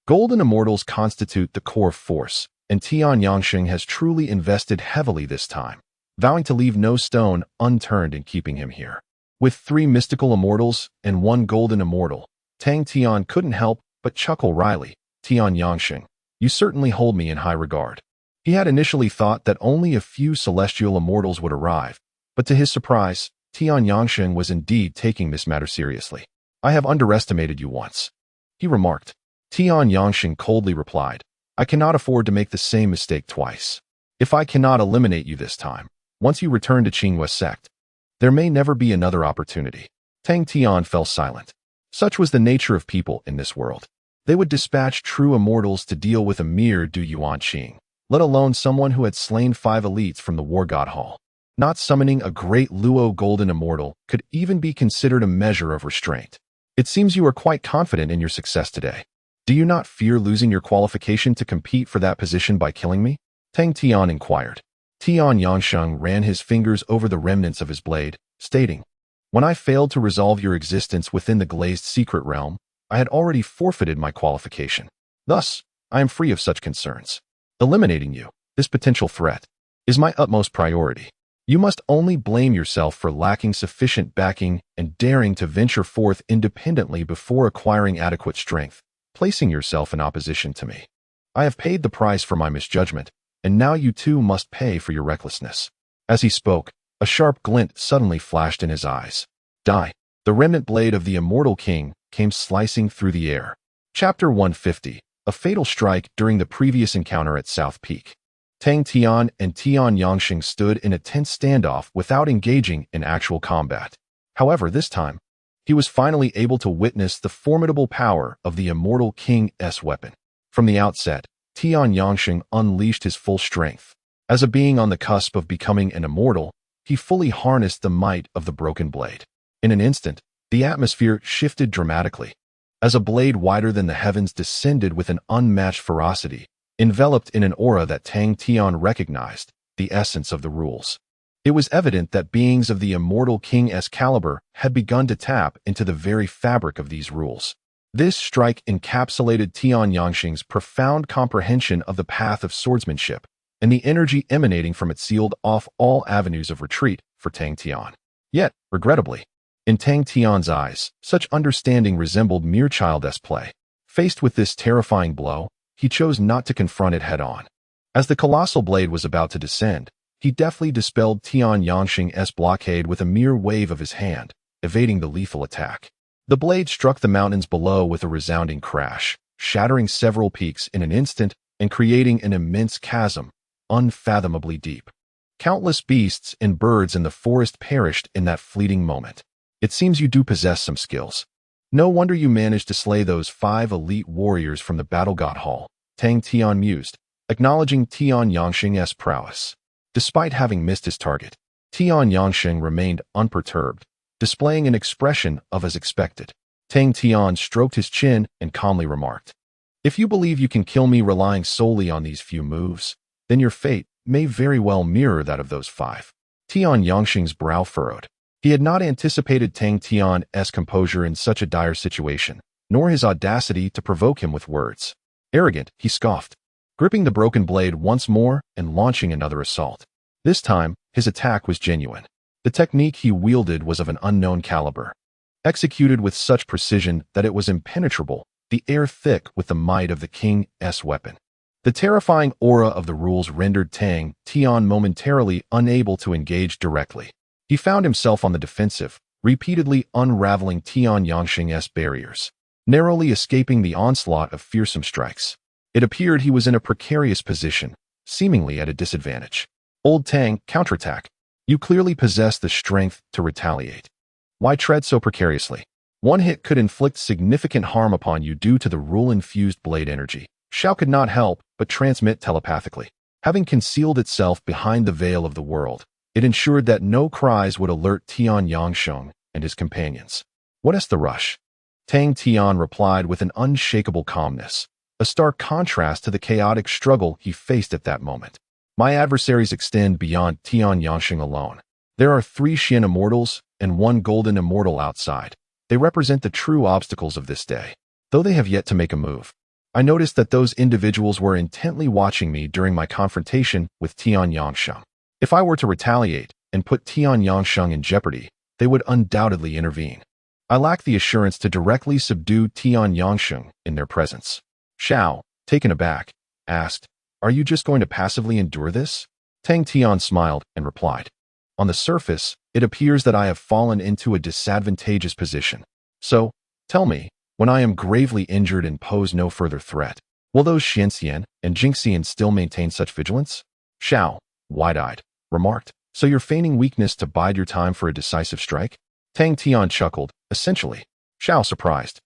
Golden Immortals constitute the core force, and Tian Yangsheng has truly invested heavily this time, vowing to leave no stone unturned in keeping him here. With 3 mystical immortals and 1 golden immortal, Tang Tian couldn't help but chuckle wryly. "Tian Yangsheng, you certainly hold me in high regard." He had initially thought that only a few celestial immortals would arrive, but to his surprise, Tian Yangsheng was indeed taking this matter seriously. "I have underestimated you once," he remarked. Tian Yangsheng coldly replied, "I cannot afford to make the same mistake twice. If I cannot eliminate you this time, once you return to Qinghua sect, there may never be another opportunity." Tang Tian fell silent. Such was the nature of people in this world. They would dispatch true immortals to deal with a mere Du Yuan Qing, let alone someone who had slain 5 elites from the War God Hall. Not summoning a great Luo Golden Immortal could even be considered a measure of restraint. "It seems you are quite confident in your success today. Do you not fear losing your qualification to compete for that position by killing me?" Tang Tian inquired. Tian Yangsheng ran his fingers over the remnants of his blade, stating, "When I failed to resolve your existence within the Glazed secret realm, I had already forfeited my qualification. Thus, I am free of such concerns. Eliminating you, this potential threat, is my utmost priority. You must only blame yourself for lacking sufficient backing and daring to venture forth independently before acquiring adequate strength. placing yourself in opposition to me. I have paid the price for my misjudgment, and now you too must pay for your recklessness." As he spoke, a sharp glint suddenly flashed in his eyes. Die. The remnant blade of the immortal king came slicing through the air. Chapter 150. A fatal strike during the previous encounter at South Peak. Tang Tian and Tian Yangsheng stood in a tense standoff without engaging in actual combat. However, this time, he was finally able to witness the formidable power of the immortal king's weapon. From the outset, Tian Yangsheng unleashed his full strength. As a being on the cusp of becoming an immortal, he fully harnessed the might of the broken blade. In an instant, the atmosphere shifted dramatically. As a blade wider than the heavens descended with an unmatched ferocity, enveloped in an aura that Tang Tian recognized, the essence of the rules. It was evident that beings of the immortal king's caliber had begun to tap into the very fabric of these rules. This strike encapsulated Tian Yangsheng's profound comprehension of the path of swordsmanship, and the energy emanating from it sealed off all avenues of retreat for Tang Tian. Yet, regrettably, in Tang Tian's eyes, such understanding resembled mere childish play. Faced with this terrifying blow, he chose not to confront it head-on. As the colossal blade was about to descend, he deftly dispelled Tian Yangsheng's blockade with a mere wave of his hand, evading the lethal attack. The blade struck the mountains below with a resounding crash, shattering several peaks in an instant and creating an immense chasm, unfathomably deep. Countless beasts and birds in the forest perished in that fleeting moment. It seems you do possess some skills. No wonder you managed to slay those 5 elite warriors from the Battle God Hall, Tang Tian mused, acknowledging Tian Yangsheng's prowess. Despite having missed his target, Tian Yangsheng remained unperturbed, displaying an expression of as expected. Tang Tian stroked his chin and calmly remarked, "If you believe you can kill me relying solely on these few moves, then your fate may very well mirror that of those 5. Tian Yangsheng's brow furrowed. He had not anticipated Tang Tian's composure in such a dire situation, nor his audacity to provoke him with words. Arrogant, he scoffed, gripping the broken blade once more and launching another assault. This time, his attack was genuine. The technique he wielded was of an unknown caliber, executed with such precision that it was impenetrable, the air thick with the might of the king's weapon. The terrifying aura of the rules rendered Tang Tian momentarily unable to engage directly. He found himself on the defensive, repeatedly unraveling Tian Yangsheng's barriers, narrowly escaping the onslaught of fearsome strikes. It appeared he was in a precarious position, seemingly at a disadvantage. Old Tang, counterattack. You clearly possess the strength to retaliate. Why tread so precariously? One hit could inflict significant harm upon you due to the rule-infused blade energy. Shao could not help but transmit telepathically. Having concealed itself behind the veil of the world, it ensured that no cries would alert Tian Yangsheng and his companions. What is the rush? Tang Tian replied with an unshakable calmness, a stark contrast to the chaotic struggle he faced at that moment. My adversaries extend beyond Tian Yangsheng alone. There are 3 Xian immortals and 1 golden immortal outside. They represent the true obstacles of this day. Though they have yet to make a move, I noticed that those individuals were intently watching me during my confrontation with Tian Yangsheng. If I were to retaliate and put Tian Yangsheng in jeopardy, they would undoubtedly intervene. I lack the assurance to directly subdue Tian Yangsheng in their presence. Shao, taken aback, asked, "Are you just going to passively endure this?" Tang Tian smiled and replied, "On the surface, it appears that I have fallen into a disadvantageous position. So, tell me, when I am gravely injured and pose no further threat, will those Xianxian and Jingxian still maintain such vigilance?" Shao, wide-eyed, remarked, "So you're feigning weakness to bide your time for a decisive strike?" Tang Tian chuckled, essentially. Shao, surprised,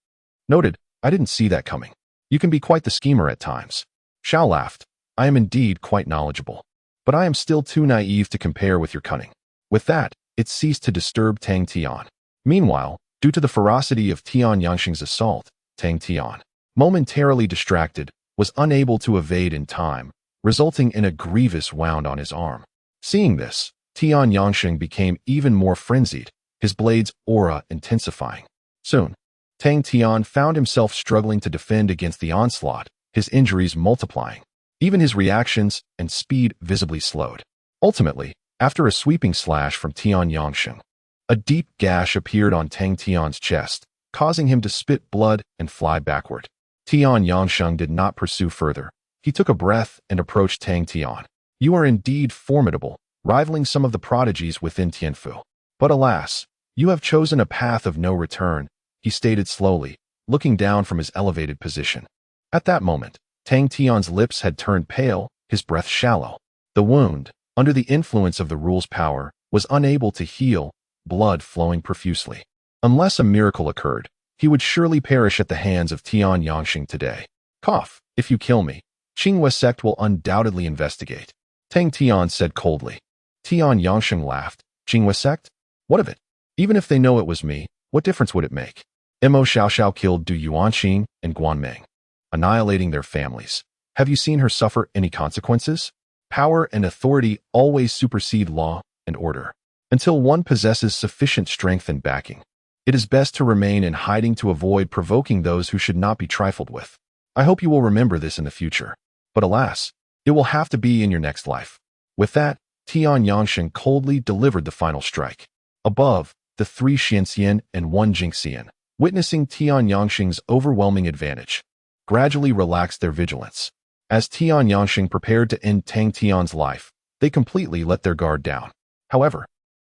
noted, "I didn't see that coming. You can be quite the schemer at times." Shao laughed, "I am indeed quite knowledgeable, but I am still too naive to compare with your cunning." With that, it ceased to disturb Tang Tian. Meanwhile, due to the ferocity of Tian Yangsheng's assault, Tang Tian, momentarily distracted, was unable to evade in time, resulting in a grievous wound on his arm. Seeing this, Tian Yangsheng became even more frenzied, his blade's aura intensifying. Soon, Tang Tian found himself struggling to defend against the onslaught, his injuries multiplying. Even his reactions and speed visibly slowed. Ultimately, after a sweeping slash from Tian Yangsheng, a deep gash appeared on Tang Tian's chest, causing him to spit blood and fly backward. Tian Yangsheng did not pursue further. He took a breath and approached Tang Tian. You are indeed formidable, rivaling some of the prodigies within Tianfu. But alas, you have chosen a path of no return, he stated slowly, looking down from his elevated position. At that moment, Tang Tian's lips had turned pale, his breath shallow. The wound, under the influence of the rule's power, was unable to heal, blood flowing profusely. Unless a miracle occurred, he would surely perish at the hands of Tian Yangsheng today. Cough, if you kill me, Qingwe sect will undoubtedly investigate. Tang Tian said coldly. Tian Yangsheng laughed. Qingwe sect? What of it? Even if they know it was me, what difference would it make? Emo Shia Shao killed Du Yuanqing and Guanmeng, annihilating their families. Have you seen her suffer any consequences? Power and authority always supersede law and order. Until one possesses sufficient strength and backing, it is best to remain in hiding to avoid provoking those who should not be trifled with. I hope you will remember this in the future. But alas, it will have to be in your next life. With that, Tian Yangsheng coldly delivered the final strike. Above, the 3 Xianxian and 1 Jingxian, witnessing Tian Yangsheng's overwhelming advantage, gradually relaxed their vigilance. As Tian Yangsheng prepared to end Tang Tian's life, they completely let their guard down. However,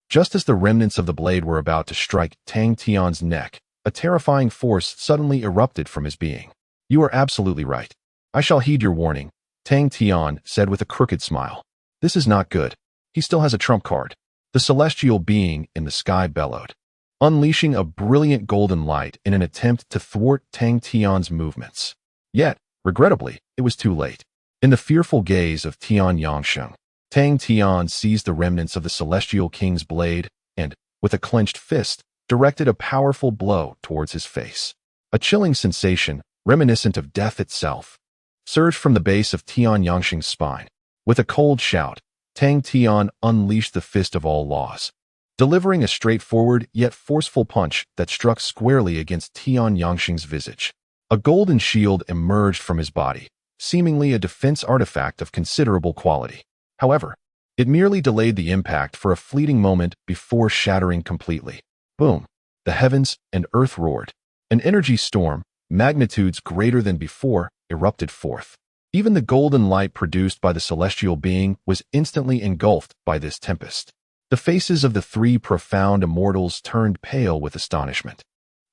just as the remnants of the blade were about to strike Tang Tian's neck, a terrifying force suddenly erupted from his being. You are absolutely right. I shall heed your warning, Tang Tian said with a crooked smile. This is not good. He still has a trump card. The celestial being in the sky bellowed, unleashing a brilliant golden light in an attempt to thwart Tang Tian's movements. Yet, regrettably, it was too late. In the fearful gaze of Tian Yangsheng, Tang Tian seized the remnants of the celestial king's blade and, with a clenched fist, directed a powerful blow towards his face. A chilling sensation, reminiscent of death itself, surged from the base of Tian Yangsheng's spine. With a cold shout, Tang Tian unleashed the fist of all laws, delivering a straightforward yet forceful punch that struck squarely against Tian Yangsheng's visage. A golden shield emerged from his body, seemingly a defense artifact of considerable quality. However, it merely delayed the impact for a fleeting moment before shattering completely. Boom! The heavens and earth roared. An energy storm, magnitudes greater than before, erupted forth. Even the golden light produced by the celestial being was instantly engulfed by this tempest. The faces of the 3 profound immortals turned pale with astonishment.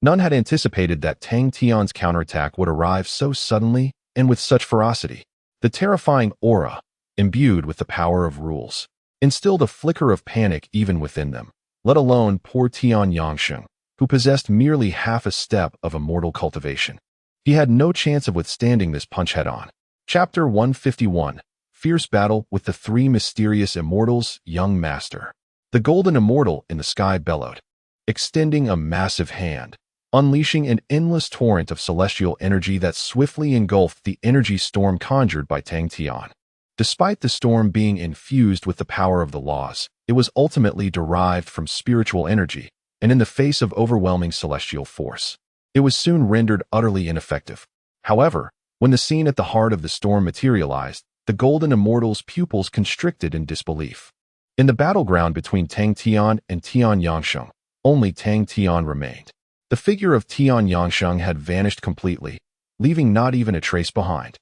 None had anticipated that Tang Tian's counterattack would arrive so suddenly and with such ferocity. The terrifying aura, imbued with the power of rules, instilled a flicker of panic even within them, let alone poor Tian Yangsheng, who possessed merely half a step of immortal cultivation. He had no chance of withstanding this punch head-on. Chapter 151, Fierce Battle with the 3 Mysterious Immortals, Young Master. The golden immortal in the sky bellowed, extending a massive hand, unleashing an endless torrent of celestial energy that swiftly engulfed the energy storm conjured by Tang Tian. Despite the storm being infused with the power of the laws, it was ultimately derived from spiritual energy, and in the face of overwhelming celestial force, it was soon rendered utterly ineffective. However, when the scene at the heart of the storm materialized, the golden immortal's pupils constricted in disbelief. In the battleground between Tang Tian and Tian Yangsheng, only Tang Tian remained. The figure of Tian Yangsheng had vanished completely, leaving not even a trace behind,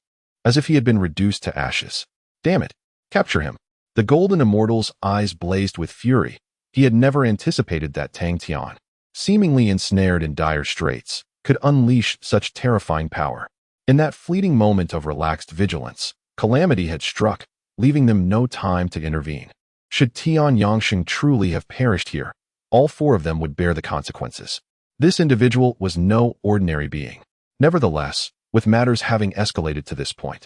as if he had been reduced to ashes. Damn it! Capture him! The golden immortal's eyes blazed with fury. He had never anticipated that Tang Tian, seemingly ensnared in dire straits, could unleash such terrifying power. In that fleeting moment of relaxed vigilance, calamity had struck, leaving them no time to intervene. Should Tian Yangsheng truly have perished here, all 4 of them would bear the consequences. This individual was no ordinary being. Nevertheless, with matters having escalated to this point,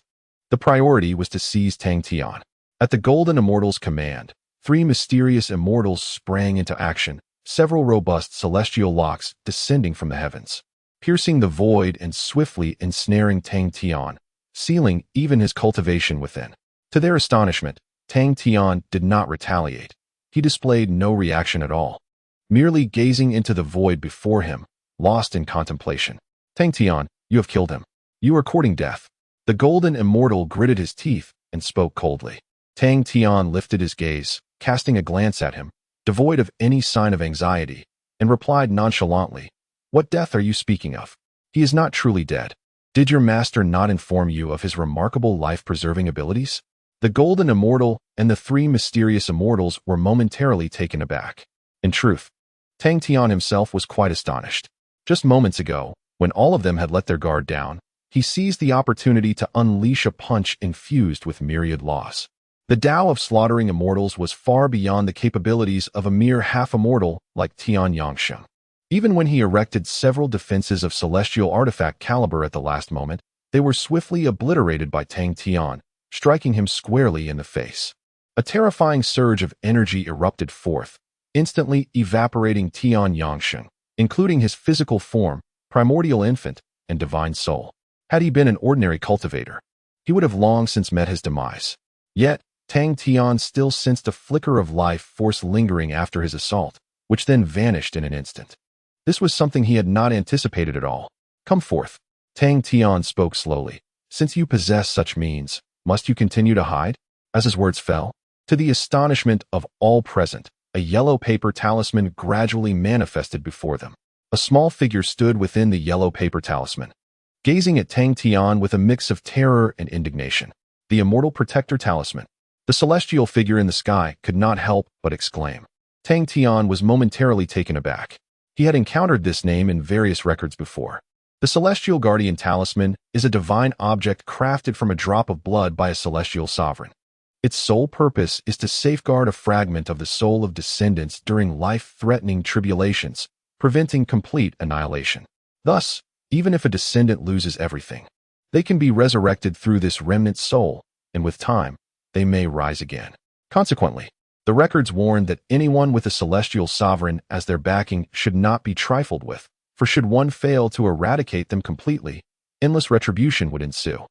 the priority was to seize Tang Tian. At the golden immortal's command, 3 mysterious immortals sprang into action, several robust celestial locks descending from the heavens, piercing the void and swiftly ensnaring Tang Tian, sealing even his cultivation within. To their astonishment, Tang Tian did not retaliate. He displayed no reaction at all, merely gazing into the void before him, lost in contemplation. Tang Tian, you have killed him. You are courting death. The golden immortal gritted his teeth and spoke coldly. Tang Tian lifted his gaze, casting a glance at him, devoid of any sign of anxiety, and replied nonchalantly, "What death are you speaking of? He is not truly dead. Did your master not inform you of his remarkable life-preserving abilities? The golden immortal and the three mysterious immortals were momentarily taken aback. In truth, Tang Tian himself was quite astonished. Just moments ago, when all of them had let their guard down, he seized the opportunity to unleash a punch infused with myriad laws. The Tao of slaughtering immortals was far beyond the capabilities of a mere half-immortal like Tian Yangsheng. Even when he erected several defenses of celestial artifact caliber at the last moment, they were swiftly obliterated by Tang Tian, striking him squarely in the face. A terrifying surge of energy erupted forth, instantly evaporating Tian Yangsheng, including his physical form, primordial infant, and divine soul. Had he been an ordinary cultivator, he would have long since met his demise. Yet, Tang Tian still sensed a flicker of life force lingering after his assault, which then vanished in an instant. This was something he had not anticipated at all. Come forth. Tang Tian spoke slowly. Since you possess such means, must you continue to hide? As his words fell, to the astonishment of all present, a yellow paper talisman gradually manifested before them. A small figure stood within the yellow paper talisman, gazing at Tang Tian with a mix of terror and indignation. The immortal protector talisman. The celestial figure in the sky could not help but exclaim. Tang Tian was momentarily taken aback. He had encountered this name in various records before. The Celestial Guardian Talisman is a divine object crafted from a drop of blood by a celestial sovereign. Its sole purpose is to safeguard a fragment of the soul of descendants during life-threatening tribulations, preventing complete annihilation. Thus, even if a descendant loses everything, they can be resurrected through this remnant soul, and with time, they may rise again. Consequently, the records warn that anyone with a celestial sovereign as their backing should not be trifled with, for should one fail to eradicate them completely, endless retribution would ensue.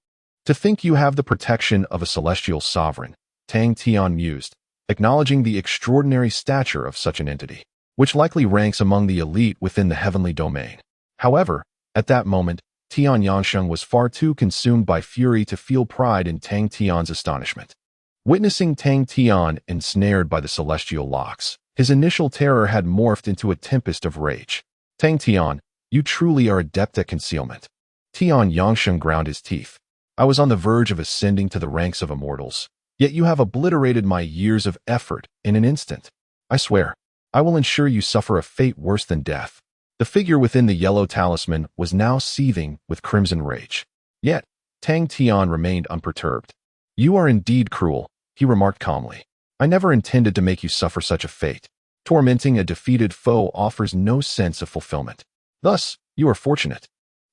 To think you have the protection of a celestial sovereign, Tang Tian mused, acknowledging the extraordinary stature of such an entity, which likely ranks among the elite within the heavenly domain. However, at that moment, Tian Yangsheng was far too consumed by fury to feel pride in Tang Tian's astonishment. Witnessing Tang Tian ensnared by the celestial locks, his initial terror had morphed into a tempest of rage. Tang Tian, you truly are adept at concealment. Tian Yangsheng ground his teeth. I was on the verge of ascending to the ranks of immortals, yet you have obliterated my years of effort in an instant. I swear, I will ensure you suffer a fate worse than death. The figure within the yellow talisman was now seething with crimson rage. Yet, Tang Tian remained unperturbed. You are indeed cruel, he remarked calmly. I never intended to make you suffer such a fate. Tormenting a defeated foe offers no sense of fulfillment. Thus, you are fortunate.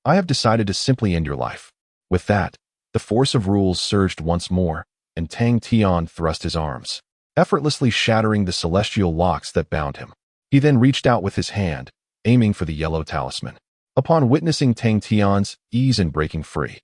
I have decided to simply end your life. With that, the force of rules surged once more, and Tang Tian thrust his arms, effortlessly shattering the celestial locks that bound him. He then reached out with his hand, aiming for the yellow talisman. Upon witnessing Tang Tian's ease in breaking free,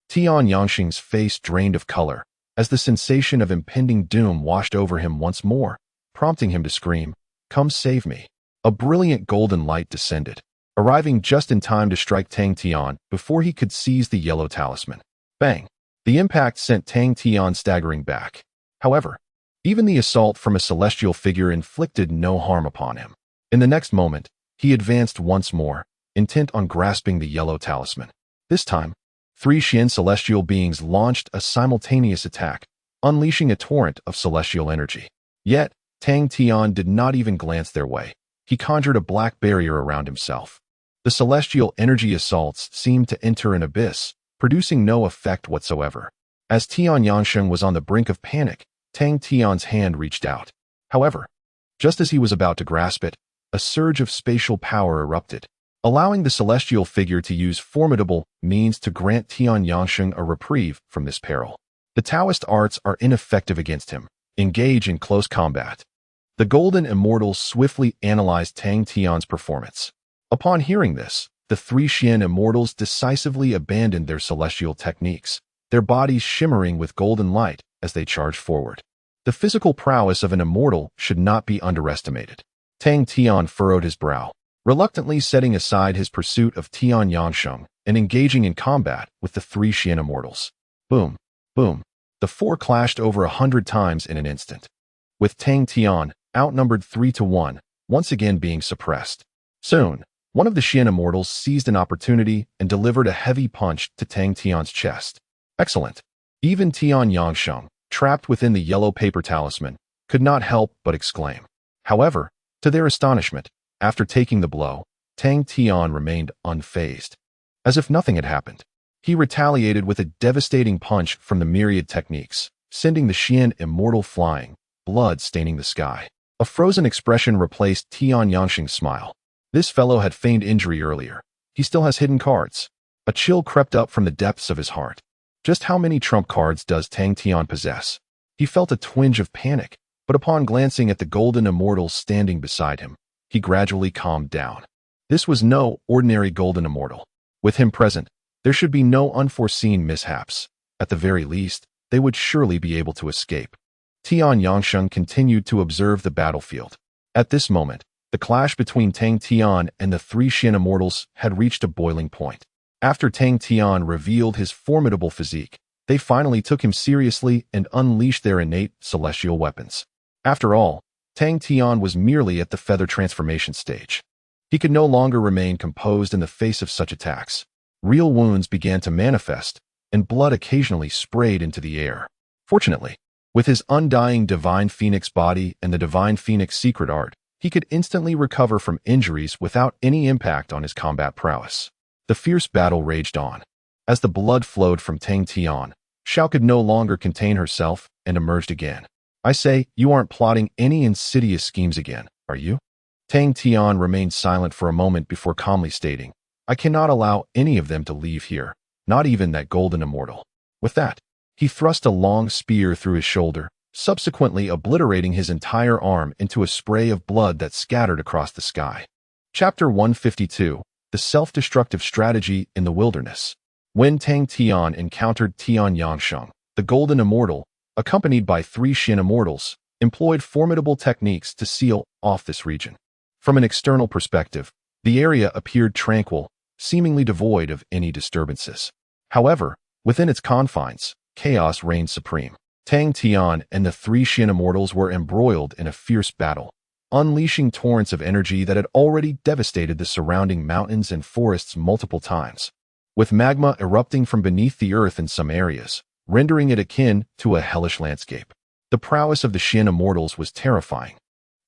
Tian Yangsheng's face drained of color, as the sensation of impending doom washed over him once more, prompting him to scream, "Come save me." A brilliant golden light descended, arriving just in time to strike Tang Tian before he could seize the yellow talisman. Bang! The impact sent Tang Tian staggering back. However, even the assault from a celestial figure inflicted no harm upon him. In the next moment, he advanced once more, intent on grasping the yellow talisman. This time, 3 Xian celestial beings launched a simultaneous attack, unleashing a torrent of celestial energy. Yet, Tang Tian did not even glance their way. He conjured a black barrier around himself. The celestial energy assaults seemed to enter an abyss, producing no effect whatsoever. As Tian Yangsheng was on the brink of panic, Tang Tian's hand reached out. However, just as he was about to grasp it, a surge of spatial power erupted, allowing the celestial figure to use formidable means to grant Tian Yangsheng a reprieve from this peril. The Taoist arts are ineffective against him. Engage in close combat. The golden immortals swiftly analyzed Tang Tian's performance. Upon hearing this, the 3 Xian immortals decisively abandoned their celestial techniques, their bodies shimmering with golden light as they charged forward. The physical prowess of an immortal should not be underestimated. Tang Tian furrowed his brow, reluctantly setting aside his pursuit of Tian Yangsheng and engaging in combat with the 3 Xian immortals. Boom, boom. The four clashed over 100 times in an instant, with Tang Tian, outnumbered 3-1, once again being suppressed. Soon, One of the Xian immortals seized an opportunity and delivered a heavy punch to Tang Tian's chest. Excellent. Even Tian Yangsheng, trapped within the yellow paper talisman, could not help but exclaim. However, to their astonishment, after taking the blow, Tang Tian remained unfazed. As if nothing had happened, he retaliated with a devastating punch from the myriad techniques, sending the Xian immortal flying, blood staining the sky. A frozen expression replaced Tian Yangsheng's smile. This fellow had feigned injury earlier. He still has hidden cards. A chill crept up from the depths of his heart. Just how many trump cards does Tang Tian possess? He felt a twinge of panic, but upon glancing at the golden immortal standing beside him, he gradually calmed down. This was no ordinary golden immortal. With him present, there should be no unforeseen mishaps. At the very least, they would surely be able to escape. Tian Yangsheng continued to observe the battlefield. At this moment, the clash between Tang Tian and the three Xian immortals had reached a boiling point. After Tang Tian revealed his formidable physique, they finally took him seriously and unleashed their innate celestial weapons. After all, Tang Tian was merely at the feather transformation stage. He could no longer remain composed in the face of such attacks. Real wounds began to manifest, and blood occasionally sprayed into the air. Fortunately, with his undying Divine Phoenix body and the Divine Phoenix secret art, he could instantly recover from injuries without any impact on his combat prowess. The fierce battle raged on. As the blood flowed from Tang Tian, Shao could no longer contain herself and emerged again. I say, you aren't plotting any insidious schemes again, are you? Tang Tian remained silent for a moment before calmly stating, I cannot allow any of them to leave here, not even that golden immortal. With that, he thrust a long spear through his shoulder, subsequently obliterating his entire arm into a spray of blood that scattered across the sky. Chapter 152, The Self-Destructive Strategy in the Wilderness. When Tang Tian encountered Tian Yangsheng, the golden immortal, accompanied by three Xian immortals, employed formidable techniques to seal off this region. From an external perspective, the area appeared tranquil, seemingly devoid of any disturbances. However, within its confines, chaos reigned supreme. Tang Tian and the three Xian immortals were embroiled in a fierce battle, unleashing torrents of energy that had already devastated the surrounding mountains and forests multiple times, with magma erupting from beneath the earth in some areas, rendering it akin to a hellish landscape. The prowess of the Xian immortals was terrifying.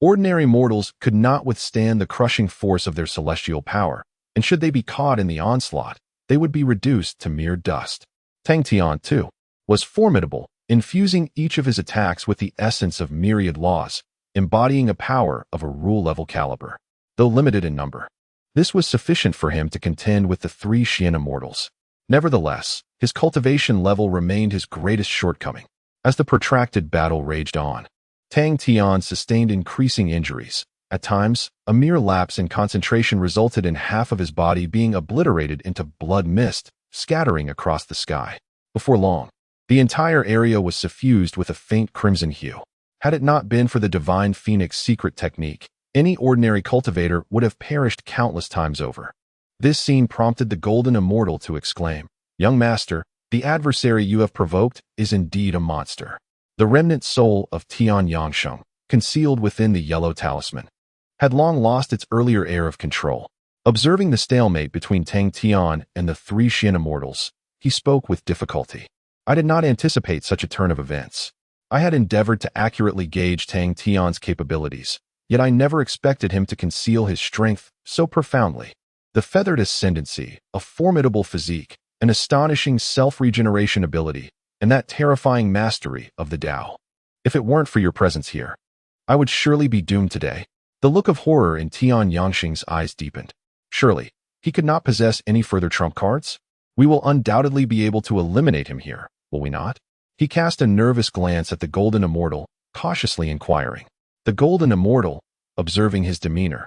Ordinary mortals could not withstand the crushing force of their celestial power, and should they be caught in the onslaught, they would be reduced to mere dust. Tang Tian, too, was formidable, infusing each of his attacks with the essence of myriad laws, embodying a power of a rule-level caliber. Though limited in number, this was sufficient for him to contend with the three Xian immortals. Nevertheless, his cultivation level remained his greatest shortcoming. As the protracted battle raged on, Tang Tian sustained increasing injuries. At times, a mere lapse in concentration resulted in half of his body being obliterated into blood mist, scattering across the sky. Before long, the entire area was suffused with a faint crimson hue. Had it not been for the Divine Phoenix secret technique, any ordinary cultivator would have perished countless times over. This scene prompted the golden immortal to exclaim, Young master, the adversary you have provoked is indeed a monster. The remnant soul of Tian Yangsheng, concealed within the yellow talisman, had long lost its earlier air of control. Observing the stalemate between Tang Tian and the three Xian immortals, he spoke with difficulty. I did not anticipate such a turn of events. I had endeavored to accurately gauge Tang Tian's capabilities, yet I never expected him to conceal his strength so profoundly. The feathered ascendancy, a formidable physique, an astonishing self-regeneration ability, and that terrifying mastery of the Tao. If it weren't for your presence here, I would surely be doomed today. The look of horror in Tian Yangsheng's eyes deepened. Surely, he could not possess any further trump cards? We will undoubtedly be able to eliminate him here, will we not? He cast a nervous glance at the golden immortal, cautiously inquiring. The golden immortal, observing his demeanor,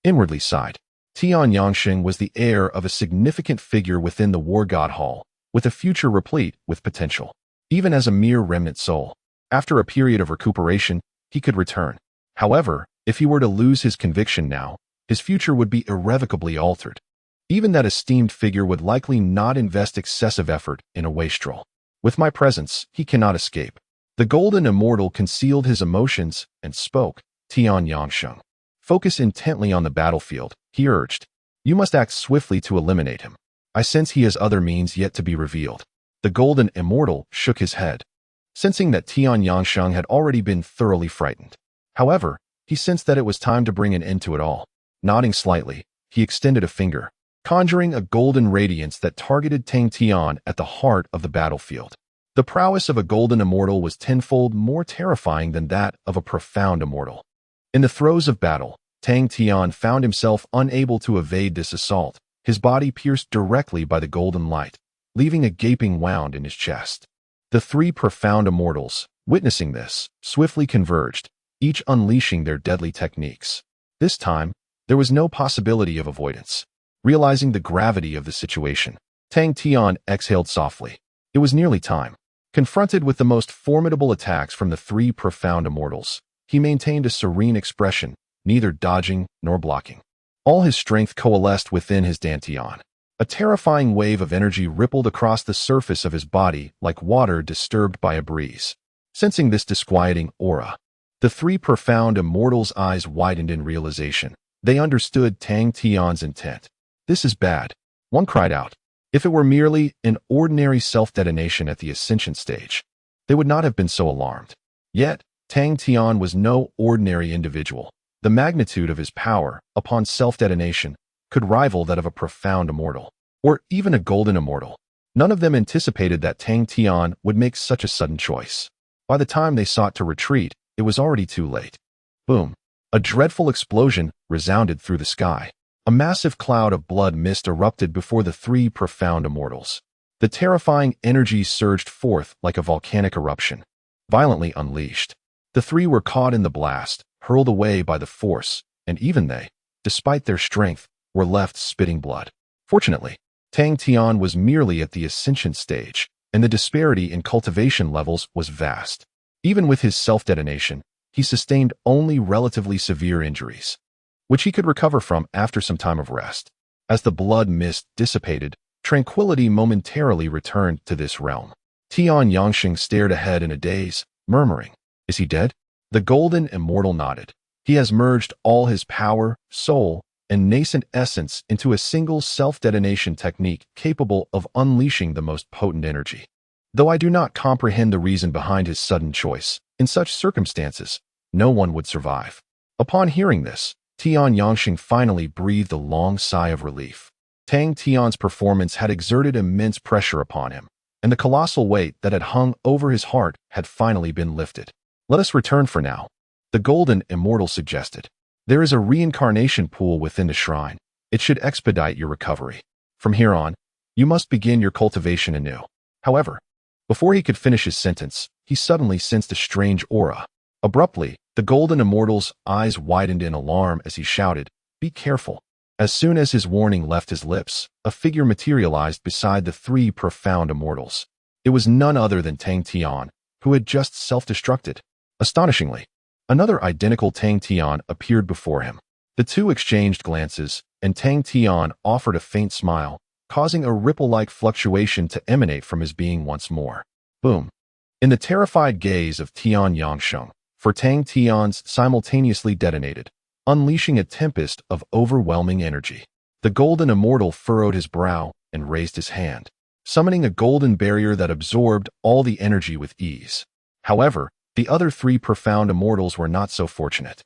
inwardly sighed. Tian Yangsheng was the heir of a significant figure within the War God Hall, with a future replete with potential. Even as a mere remnant soul, after a period of recuperation, he could return. However, if he were to lose his conviction now, his future would be irrevocably altered. Even that esteemed figure would likely not invest excessive effort in a wastrel. With my presence, he cannot escape. The golden immortal concealed his emotions and spoke. Tian Yangsheng, focus intently on the battlefield, he urged. You must act swiftly to eliminate him. I sense he has other means yet to be revealed. The golden immortal shook his head, sensing that Tian Yangsheng had already been thoroughly frightened. However, he sensed that it was time to bring an end to it all. Nodding slightly, he extended a finger, conjuring a golden radiance that targeted Tang Tian at the heart of the battlefield. The prowess of a golden immortal was tenfold more terrifying than that of a profound immortal. In the throes of battle, Tang Tian found himself unable to evade this assault, his body pierced directly by the golden light, leaving a gaping wound in his chest. The three profound immortals, witnessing this, swiftly converged, each unleashing their deadly techniques. This time, there was no possibility of avoidance. Realizing the gravity of the situation, Tang Tian exhaled softly. It was nearly time. Confronted with the most formidable attacks from the three profound immortals, he maintained a serene expression, neither dodging nor blocking. All his strength coalesced within his dantian. A terrifying wave of energy rippled across the surface of his body like water disturbed by a breeze. Sensing this disquieting aura, the three profound immortals' eyes widened in realization. They understood Tang Tian's intent. "This is bad," one cried out. If it were merely an ordinary self-detonation at the ascension stage, they would not have been so alarmed. Yet, Tang Tian was no ordinary individual. The magnitude of his power, upon self-detonation, could rival that of a profound immortal, or even a golden immortal. None of them anticipated that Tang Tian would make such a sudden choice. By the time they sought to retreat, it was already too late. Boom! A dreadful explosion resounded through the sky. A massive cloud of blood mist erupted before the three profound immortals. The terrifying energy surged forth like a volcanic eruption, violently unleashed. The three were caught in the blast, hurled away by the force, and even they, despite their strength, were left spitting blood. Fortunately, Tang Tian was merely at the ascension stage, and the disparity in cultivation levels was vast. Even with his self-detonation, he sustained only relatively severe injuries, which he could recover from after some time of rest. As the blood mist dissipated, tranquility momentarily returned to this realm. Tian Yangsheng stared ahead in a daze, murmuring, "Is he dead?" The golden immortal nodded. He has merged all his power, soul, and nascent essence into a single self-detonation technique capable of unleashing the most potent energy. Though I do not comprehend the reason behind his sudden choice, in such circumstances, no one would survive. Upon hearing this, Tian Yangsheng finally breathed a long sigh of relief. Tang Tian's performance had exerted immense pressure upon him, and the colossal weight that had hung over his heart had finally been lifted. "Let us return for now," the golden immortal suggested. "There is a reincarnation pool within the shrine. It should expedite your recovery. From here on, you must begin your cultivation anew." However, before he could finish his sentence, he suddenly sensed a strange aura. Abruptly, the golden immortal's eyes widened in alarm as he shouted, "Be careful." As soon as his warning left his lips, a figure materialized beside the three profound immortals. It was none other than Tang Tian, who had just self-destructed. Astonishingly, another identical Tang Tian appeared before him. The two exchanged glances, and Tang Tian offered a faint smile, causing a ripple-like fluctuation to emanate from his being once more. Boom! In the terrified gaze of Tian Yangsheng, for Tang Tian's simultaneously detonated, unleashing a tempest of overwhelming energy. The golden immortal furrowed his brow and raised his hand, summoning a golden barrier that absorbed all the energy with ease. However, the other three profound immortals were not so fortunate.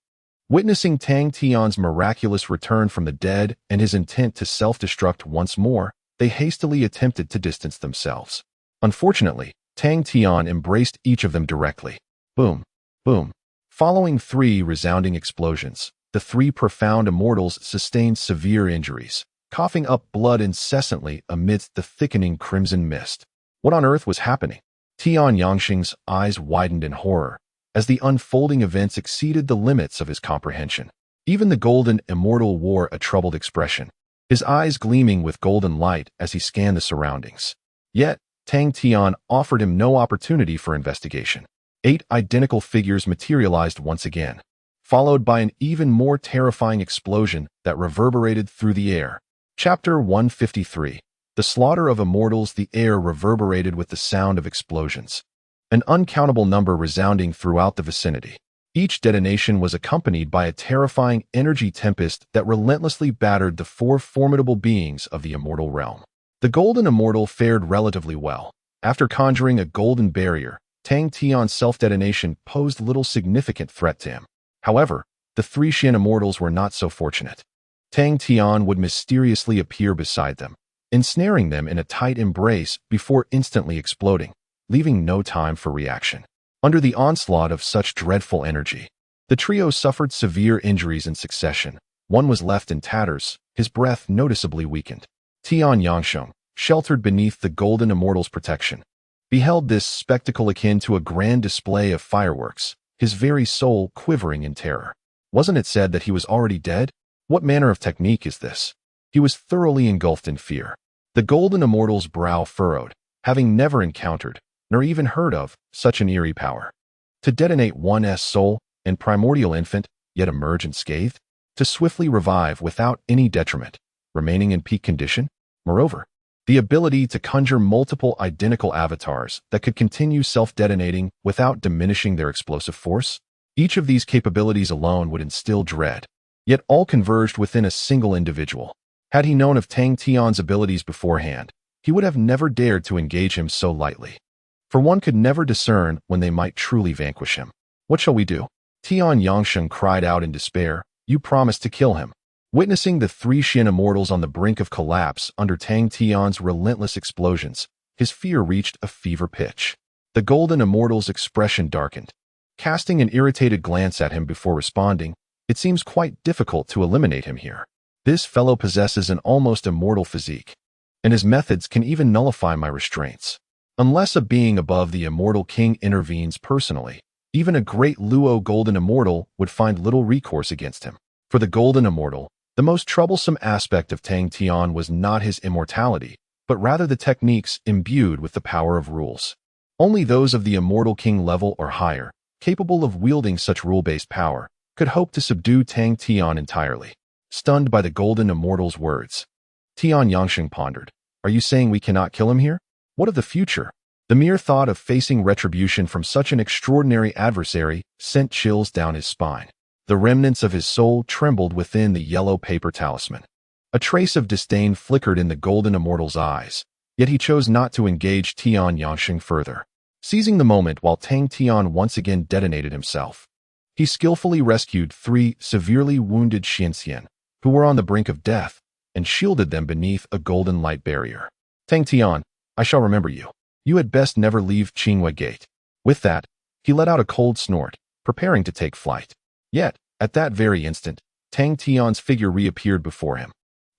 Witnessing Tang Tian's miraculous return from the dead and his intent to self-destruct once more, they hastily attempted to distance themselves. Unfortunately, Tang Tian embraced each of them directly. Boom! Boom! Following three resounding explosions, the three profound immortals sustained severe injuries, coughing up blood incessantly amidst the thickening crimson mist. What on earth was happening? Tian Yangsheng's eyes widened in horror, as the unfolding events exceeded the limits of his comprehension. Even the golden immortal wore a troubled expression, his eyes gleaming with golden light as he scanned the surroundings. Yet, Tang Tian offered him no opportunity for investigation. 8 identical figures materialized once again, followed by an even more terrifying explosion that reverberated through the air. Chapter 153. The Slaughter of Immortals. The air reverberated with the sound of explosions, an uncountable number resounding throughout the vicinity. Each detonation was accompanied by a terrifying energy tempest that relentlessly battered the four formidable beings of the immortal realm. The golden immortal fared relatively well. After conjuring a golden barrier, Tang Tian's self-detonation posed little significant threat to him. However, the three Xian immortals were not so fortunate. Tang Tian would mysteriously appear beside them, ensnaring them in a tight embrace before instantly exploding, leaving no time for reaction. Under the onslaught of such dreadful energy, the trio suffered severe injuries in succession. One was left in tatters, his breath noticeably weakened. Tian Yangsheng, sheltered beneath the golden immortal's protection, beheld this spectacle akin to a grand display of fireworks, his very soul quivering in terror. Wasn't it said that he was already dead? What manner of technique is this? He was thoroughly engulfed in fear. The golden immortal's brow furrowed, having never encountered, nor even heard of, such an eerie power. To detonate one's soul and primordial infant, yet emerge unscathed? To swiftly revive without any detriment, remaining in peak condition? Moreover, the ability to conjure multiple identical avatars that could continue self-detonating without diminishing their explosive force? Each of these capabilities alone would instill dread, yet all converged within a single individual. Had he known of Tang Tian's abilities beforehand, he would have never dared to engage him so lightly. For one could never discern when they might truly vanquish him. What shall we do? Tian Yangsheng cried out in despair. You promised to kill him. Witnessing the three Xian immortals on the brink of collapse under Tang Tian's relentless explosions, his fear reached a fever pitch. The golden immortal's expression darkened. Casting an irritated glance at him before responding, it seems quite difficult to eliminate him here. This fellow possesses an almost immortal physique, and his methods can even nullify my restraints. Unless a being above the immortal king intervenes personally, even a great Luo golden immortal would find little recourse against him. For the golden immortal, the most troublesome aspect of Tang Tian was not his immortality, but rather the techniques imbued with the power of rules. Only those of the immortal king level or higher, capable of wielding such rule-based power, could hope to subdue Tang Tian entirely. Stunned by the golden immortal's words, Tian Yangsheng pondered. Are you saying we cannot kill him here? What of the future? The mere thought of facing retribution from such an extraordinary adversary sent chills down his spine. The remnants of his soul trembled within the yellow paper talisman. A trace of disdain flickered in the golden immortal's eyes, yet he chose not to engage Tian Yangsheng further. Seizing the moment while Tang Tian once again detonated himself, he skillfully rescued three severely wounded Xianxian, who were on the brink of death, and shielded them beneath a golden light barrier. Tang Tian, I shall remember you. You had best never leave Qinghua Gate. With that, he let out a cold snort, preparing to take flight. Yet, at that very instant, Tang Tian's figure reappeared before him.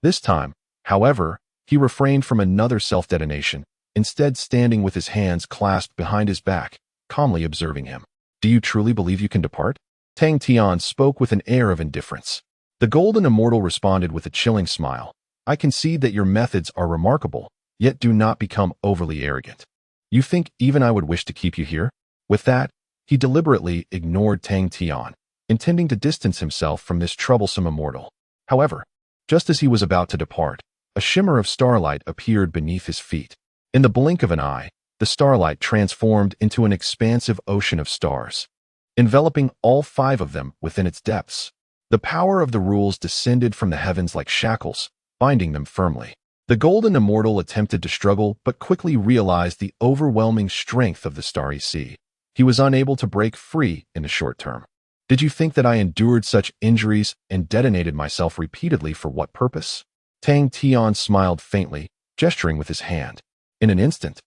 This time, however, he refrained from another self-detonation, instead standing with his hands clasped behind his back, calmly observing him. Do you truly believe you can depart? Tang Tian spoke with an air of indifference. The golden immortal responded with a chilling smile. I concede that your methods are remarkable, yet do not become overly arrogant. You think even I would wish to keep you here? With that, he deliberately ignored Tang Tian, intending to distance himself from this troublesome immortal. However, just as he was about to depart, a shimmer of starlight appeared beneath his feet. In the blink of an eye, the starlight transformed into an expansive ocean of stars, enveloping all five of them within its depths. The power of the rules descended from the heavens like shackles, binding them firmly. The golden immortal attempted to struggle but quickly realized the overwhelming strength of the starry sea. He was unable to break free in the short term. Did you think that I endured such injuries and detonated myself repeatedly for what purpose? Tang Tian smiled faintly, gesturing with his hand. In an instant,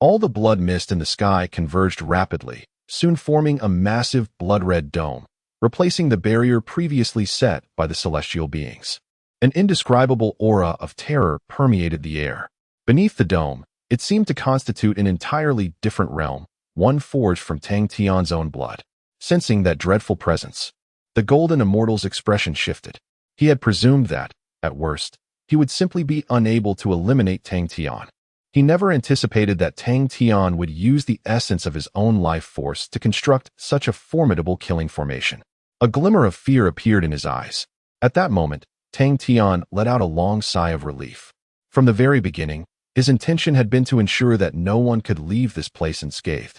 all the blood mist in the sky converged rapidly, soon forming a massive blood-red dome, replacing the barrier previously set by the celestial beings. An indescribable aura of terror permeated the air. Beneath the dome, it seemed to constitute an entirely different realm, one forged from Tang Tian's own blood. Sensing that dreadful presence, the golden immortal's expression shifted. He had presumed that, at worst, he would simply be unable to eliminate Tang Tian. He never anticipated that Tang Tian would use the essence of his own life force to construct such a formidable killing formation. A glimmer of fear appeared in his eyes. At that moment, Tang Tian let out a long sigh of relief. From the very beginning, his intention had been to ensure that no one could leave this place unscathed.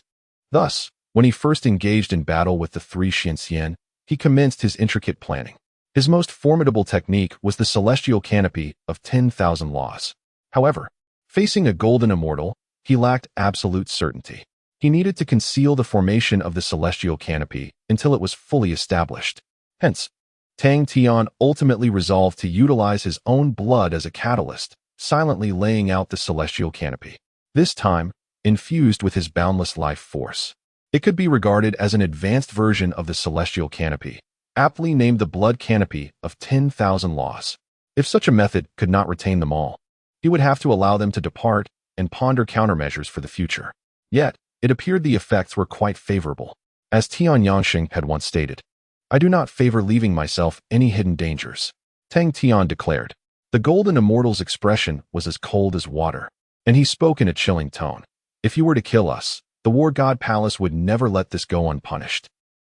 Thus, When he first engaged in battle with the three Xianxian, he commenced his intricate planning. His most formidable technique was the celestial canopy of 10,000 laws. However, facing a golden immortal, he lacked absolute certainty. He needed to conceal the formation of the celestial canopy until it was fully established. Hence, Tang Tian ultimately resolved to utilize his own blood as a catalyst, silently laying out the celestial canopy. This time, infused with his boundless life force. It could be regarded as an advanced version of the celestial canopy, aptly named the blood canopy of 10,000 laws. If such a method could not retain them all, he would have to allow them to depart and ponder countermeasures for the future. Yet, it appeared the effects were quite favorable. As Tian Yangsheng had once stated, "I do not favor leaving myself any hidden dangers," Tang Tian declared. The golden immortal's expression was as cold as water, and he spoke in a chilling tone. "If you were to kill us, the War God Palace would never let this go unpunished.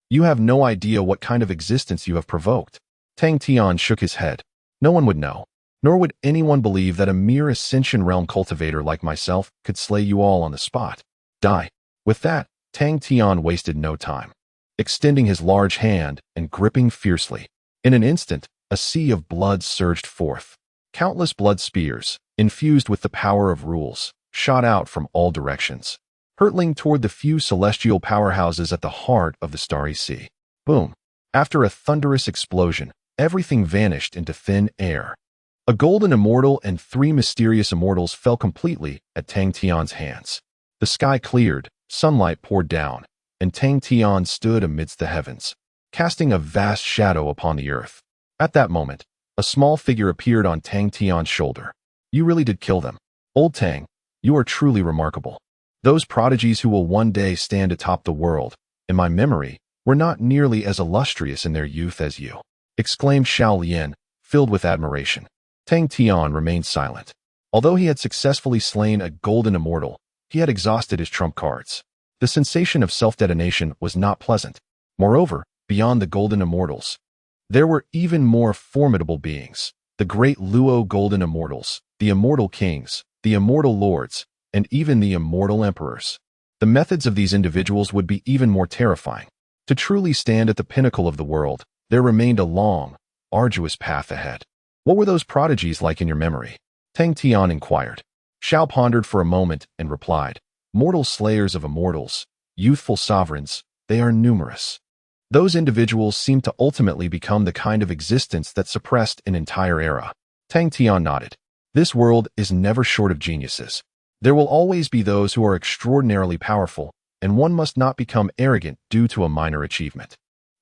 You have no idea what kind of existence you have provoked." Tang Tian shook his head. "No one would know, nor would anyone believe that a mere Ascension Realm cultivator like myself could slay you all on the spot. Die." With that, Tang Tian wasted no time, extending his large hand and gripping fiercely. In an instant, a sea of blood surged forth. Countless blood spears, infused with the power of rules, shot out from all directions, hurtling toward the few celestial powerhouses at the heart of the starry sea. Boom! After a thunderous explosion, everything vanished into thin air. A golden immortal and three mysterious immortals fell completely at Tang Tian's hands. The sky cleared, sunlight poured down, and Tang Tian stood amidst the heavens, casting a vast shadow upon the earth. At that moment, a small figure appeared on Tang Tian's shoulder. "You really did kill them. Old Tang, you are truly remarkable. Those prodigies who will one day stand atop the world, in my memory, were not nearly as illustrious in their youth as you," exclaimed Xiao Lian, filled with admiration. Tang Tian remained silent. Although he had successfully slain a golden immortal, he had exhausted his trump cards. The sensation of self-detonation was not pleasant. Moreover, beyond the golden immortals, there were even more formidable beings. The great Luo golden immortals, the immortal kings, the immortal lords, and even the immortal emperors. The methods of these individuals would be even more terrifying. To truly stand at the pinnacle of the world, there remained a long, arduous path ahead. "What were those prodigies like in your memory?" Tang Tian inquired. Xiao pondered for a moment and replied, "Mortal slayers of immortals, youthful sovereigns, they are numerous. Those individuals seem to ultimately become the kind of existence that suppressed an entire era." Tang Tian nodded. "This world is never short of geniuses. There will always be those who are extraordinarily powerful, and one must not become arrogant due to a minor achievement.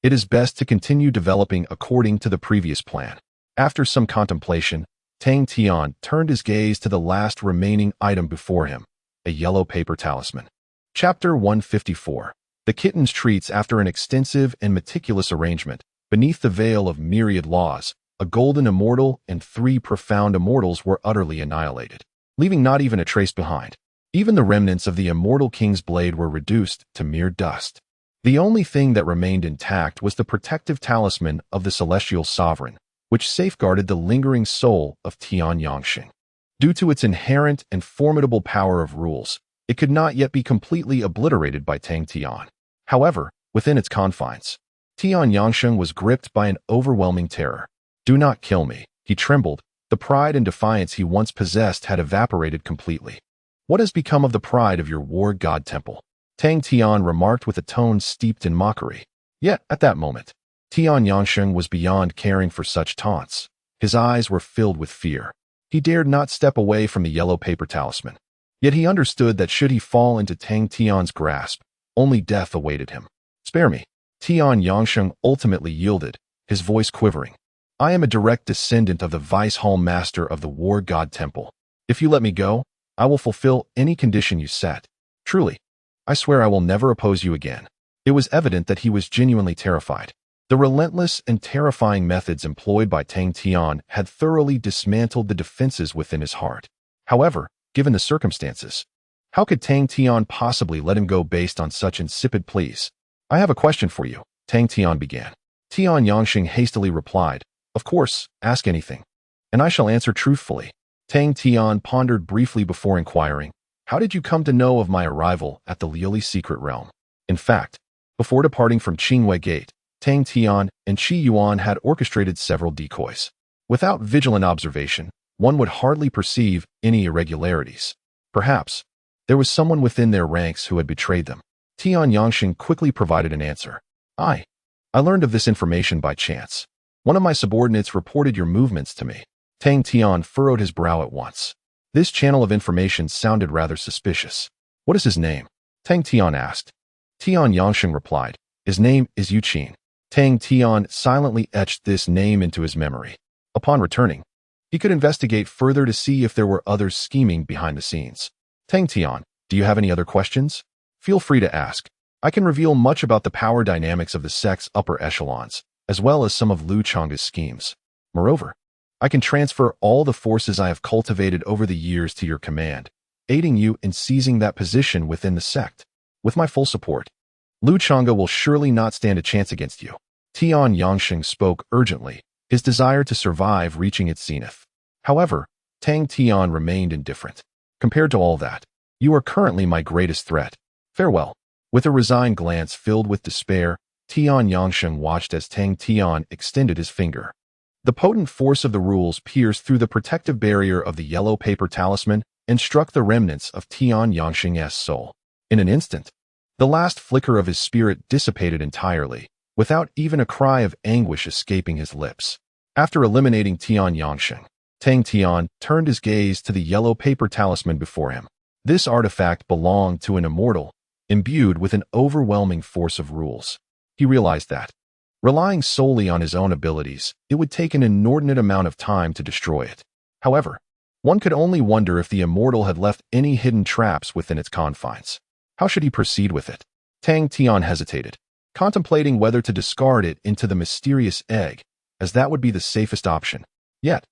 It is best to continue developing according to the previous plan." After some contemplation, Tang Tian turned his gaze to the last remaining item before him, a yellow paper talisman. Chapter 154. The kitten's treats. After an extensive and meticulous arrangement, beneath the veil of myriad laws, a golden immortal and three profound immortals were utterly annihilated, leaving not even a trace behind. Even the remnants of the immortal king's blade were reduced to mere dust. The only thing that remained intact was the protective talisman of the celestial sovereign, which safeguarded the lingering soul of Tian Yangsheng. Due to its inherent and formidable power of rules, it could not yet be completely obliterated by Tang Tian. However, within its confines, Tian Yangsheng was gripped by an overwhelming terror. "Do not kill me," he trembled. The pride and defiance he once possessed had evaporated completely. "What has become of the pride of your war god temple?" Tang Tian remarked with a tone steeped in mockery. Yet, at that moment, Tian Yangsheng was beyond caring for such taunts. His eyes were filled with fear. He dared not step away from the yellow paper talisman. Yet he understood that should he fall into Tang Tian's grasp, only death awaited him. "Spare me." Tian Yangsheng ultimately yielded, his voice quivering. "I am a direct descendant of the Vice Hall Master of the War God Temple. If you let me go, I will fulfill any condition you set. Truly, I swear I will never oppose you again." It was evident that he was genuinely terrified. The relentless and terrifying methods employed by Tang Tian had thoroughly dismantled the defenses within his heart. However, given the circumstances, how could Tang Tian possibly let him go based on such insipid pleas? "I have a question for you," Tang Tian began. Tian Yangsheng hastily replied, "Of course, ask anything, and I shall answer truthfully." Tang Tian pondered briefly before inquiring, "How did you come to know of my arrival at the Leoli secret realm?" In fact, before departing from Qingwei Gate, Tang Tian and Qi Yuan had orchestrated several decoys. Without vigilant observation, one would hardly perceive any irregularities. Perhaps, there was someone within their ranks who had betrayed them. Tian Yangxing quickly provided an answer. I learned of this information by chance. One of my subordinates reported your movements to me. Tang Tian furrowed his brow at once. This channel of information sounded rather suspicious. What is his name? Tang Tian asked. Tian Yangxing replied. His name is Yuqin. Tang Tian silently etched this name into his memory. Upon returning, he could investigate further to see if there were others scheming behind the scenes. Tang Tian, do you have any other questions? Feel free to ask. I can reveal much about the power dynamics of the sect's upper echelons, as well as some of Lu Chonga's schemes. Moreover, I can transfer all the forces I have cultivated over the years to your command, aiding you in seizing that position within the sect. With my full support, Lu Chonga will surely not stand a chance against you. Tian Yangxing spoke urgently, his desire to survive reaching its zenith. However, Tang Tian remained indifferent. Compared to all that, you are currently my greatest threat. Farewell. With a resigned glance filled with despair, Tian Yangxing watched as Tang Tian extended his finger. The potent force of the rules pierced through the protective barrier of the yellow paper talisman and struck the remnants of Tian Yangxing's soul. In an instant, the last flicker of his spirit dissipated entirely, without even a cry of anguish escaping his lips. After eliminating Tian Yangxing, Tang Tian turned his gaze to the yellow paper talisman before him. This artifact belonged to an immortal, imbued with an overwhelming force of rules. He realized that, relying solely on his own abilities, it would take an inordinate amount of time to destroy it. However, one could only wonder if the immortal had left any hidden traps within its confines. How should he proceed with it? Tang Tian hesitated, contemplating whether to discard it into the mysterious egg, as that would be the safest option. Yet,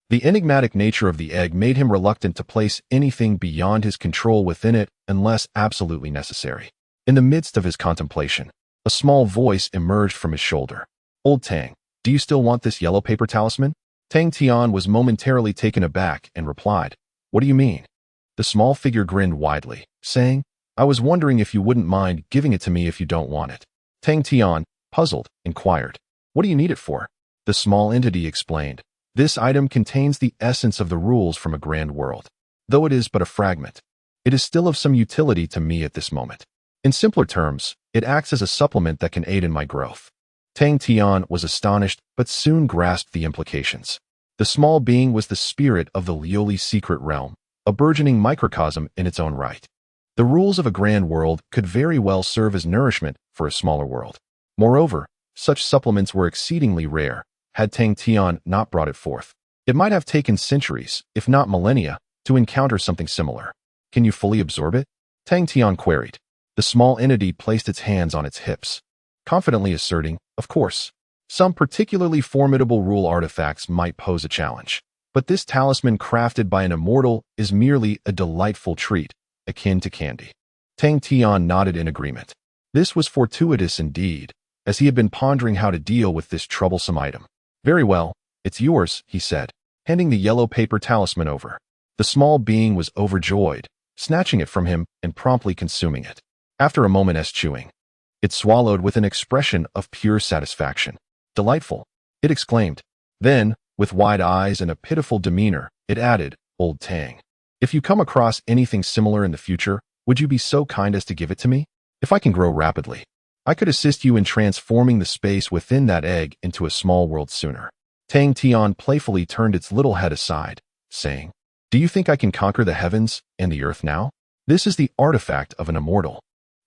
the enigmatic nature of the egg made him reluctant to place anything beyond his control within it unless absolutely necessary. In the midst of his contemplation, a small voice emerged from his shoulder. Old Tang, do you still want this yellow paper talisman? Tang Tian was momentarily taken aback and replied, What do you mean? The small figure grinned widely, saying, I was wondering if you wouldn't mind giving it to me if you don't want it. Tang Tian, puzzled, inquired, What do you need it for? The small entity explained, This item contains the essence of the rules from a grand world. Though it is but a fragment, it is still of some utility to me at this moment. In simpler terms, it acts as a supplement that can aid in my growth. Tang Tian was astonished, but soon grasped the implications. The small being was the spirit of the Leoli secret realm, a burgeoning microcosm in its own right. The rules of a grand world could very well serve as nourishment for a smaller world. Moreover, such supplements were exceedingly rare, had Tang Tian not brought it forth. It might have taken centuries, if not millennia, to encounter something similar. Can you fully absorb it? Tang Tian queried. The small entity placed its hands on its hips, confidently asserting, Of course, some particularly formidable rule artifacts might pose a challenge, but this talisman crafted by an immortal is merely a delightful treat, akin to candy. Tang Tian nodded in agreement. This was fortuitous indeed, as he had been pondering how to deal with this troublesome item. Very well, it's yours, he said, handing the yellow paper talisman over. The small being was overjoyed, snatching it from him and promptly consuming it. After a moment's chewing, it swallowed with an expression of pure satisfaction. Delightful, it exclaimed. Then, with wide eyes and a pitiful demeanor, it added, Old Tang, if you come across anything similar in the future, would you be so kind as to give it to me? If I can grow rapidly, I could assist you in transforming the space within that egg into a small world sooner. Tang Tian playfully turned its little head aside, saying, Do you think I can conquer the heavens and the earth now? This is the artifact of an immortal.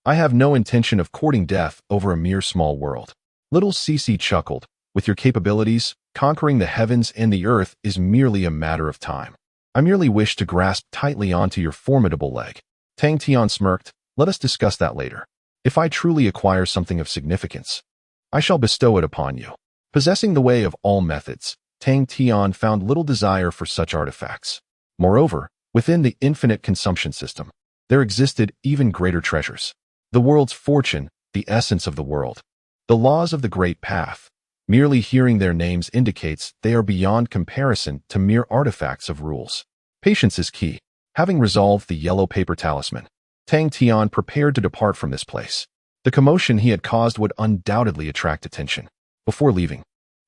I have no intention of courting death over a mere small world. Little Cece chuckled. With your capabilities, conquering the heavens and the earth is merely a matter of time. I merely wish to grasp tightly onto your formidable leg. Tang Tian smirked. Let us discuss that later. If I truly acquire something of significance, I shall bestow it upon you. Possessing the way of all methods, Tang Tian found little desire for such artifacts. Moreover, within the infinite consumption system, there existed even greater treasures. The world's fortune, the essence of the world. The laws of the Great Path. Merely hearing their names indicates they are beyond comparison to mere artifacts of rules. Patience is key. Having resolved the yellow paper talisman, Tang Tian prepared to depart from this place. The commotion he had caused would undoubtedly attract attention. Before leaving,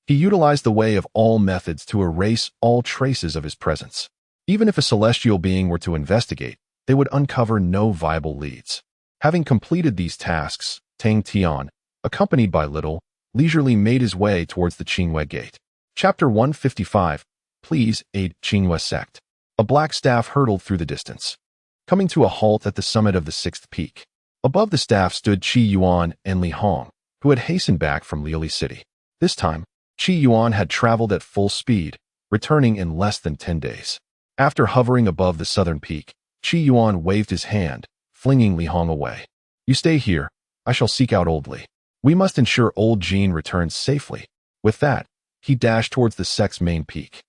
he utilized the way of all methods to erase all traces of his presence. Even if a celestial being were to investigate, they would uncover no viable leads. Having completed these tasks, Tang Tian, accompanied by Little, leisurely made his way towards the Qingwei Gate. Chapter 155. Please aid Qingwei sect. A black staff hurtled through the distance, coming to a halt at the summit of the sixth peak. Above the staff stood Qi Yuan and Li Hong, who had hastened back from Leoli City. This time, Qi Yuan had traveled at full speed, returning in less than 10 days. After hovering above the southern peak, Qi Yuan waved his hand, flinging Li Hong away. You stay here. I shall seek out Old Li. We must ensure Old Jean returns safely. With that, he dashed towards the sect's main peak.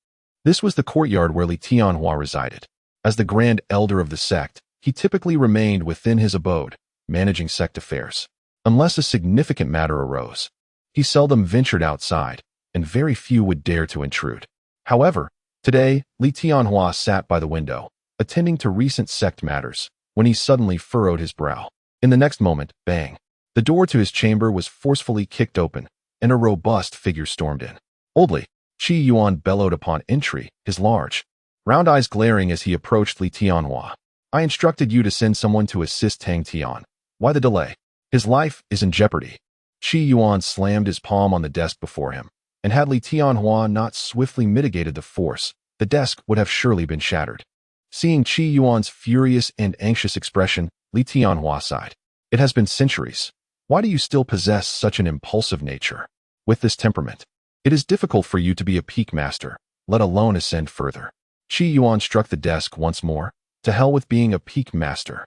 This was the courtyard where Li Tianhua resided. As the grand elder of the sect, he typically remained within his abode, managing sect affairs. Unless a significant matter arose, he seldom ventured outside, and very few would dare to intrude. However, today, Li Tianhua sat by the window, attending to recent sect matters, when he suddenly furrowed his brow. In the next moment, bang! The door to his chamber was forcefully kicked open, and a robust figure stormed in. Old Li, Qi Yuan bellowed upon entry, his large, round eyes glaring as he approached Li Tianhua. I instructed you to send someone to assist Tang Tian. Why the delay? His life is in jeopardy. Qi Yuan slammed his palm on the desk before him, and had Li Tianhua not swiftly mitigated the force, the desk would have surely been shattered. Seeing Qi Yuan's furious and anxious expression, Li Tianhua sighed. It has been centuries. Why do you still possess such an impulsive nature? With this temperament, it is difficult for you to be a peak master, let alone ascend further. Qi Yuan struck the desk once more. To hell with being a peak master.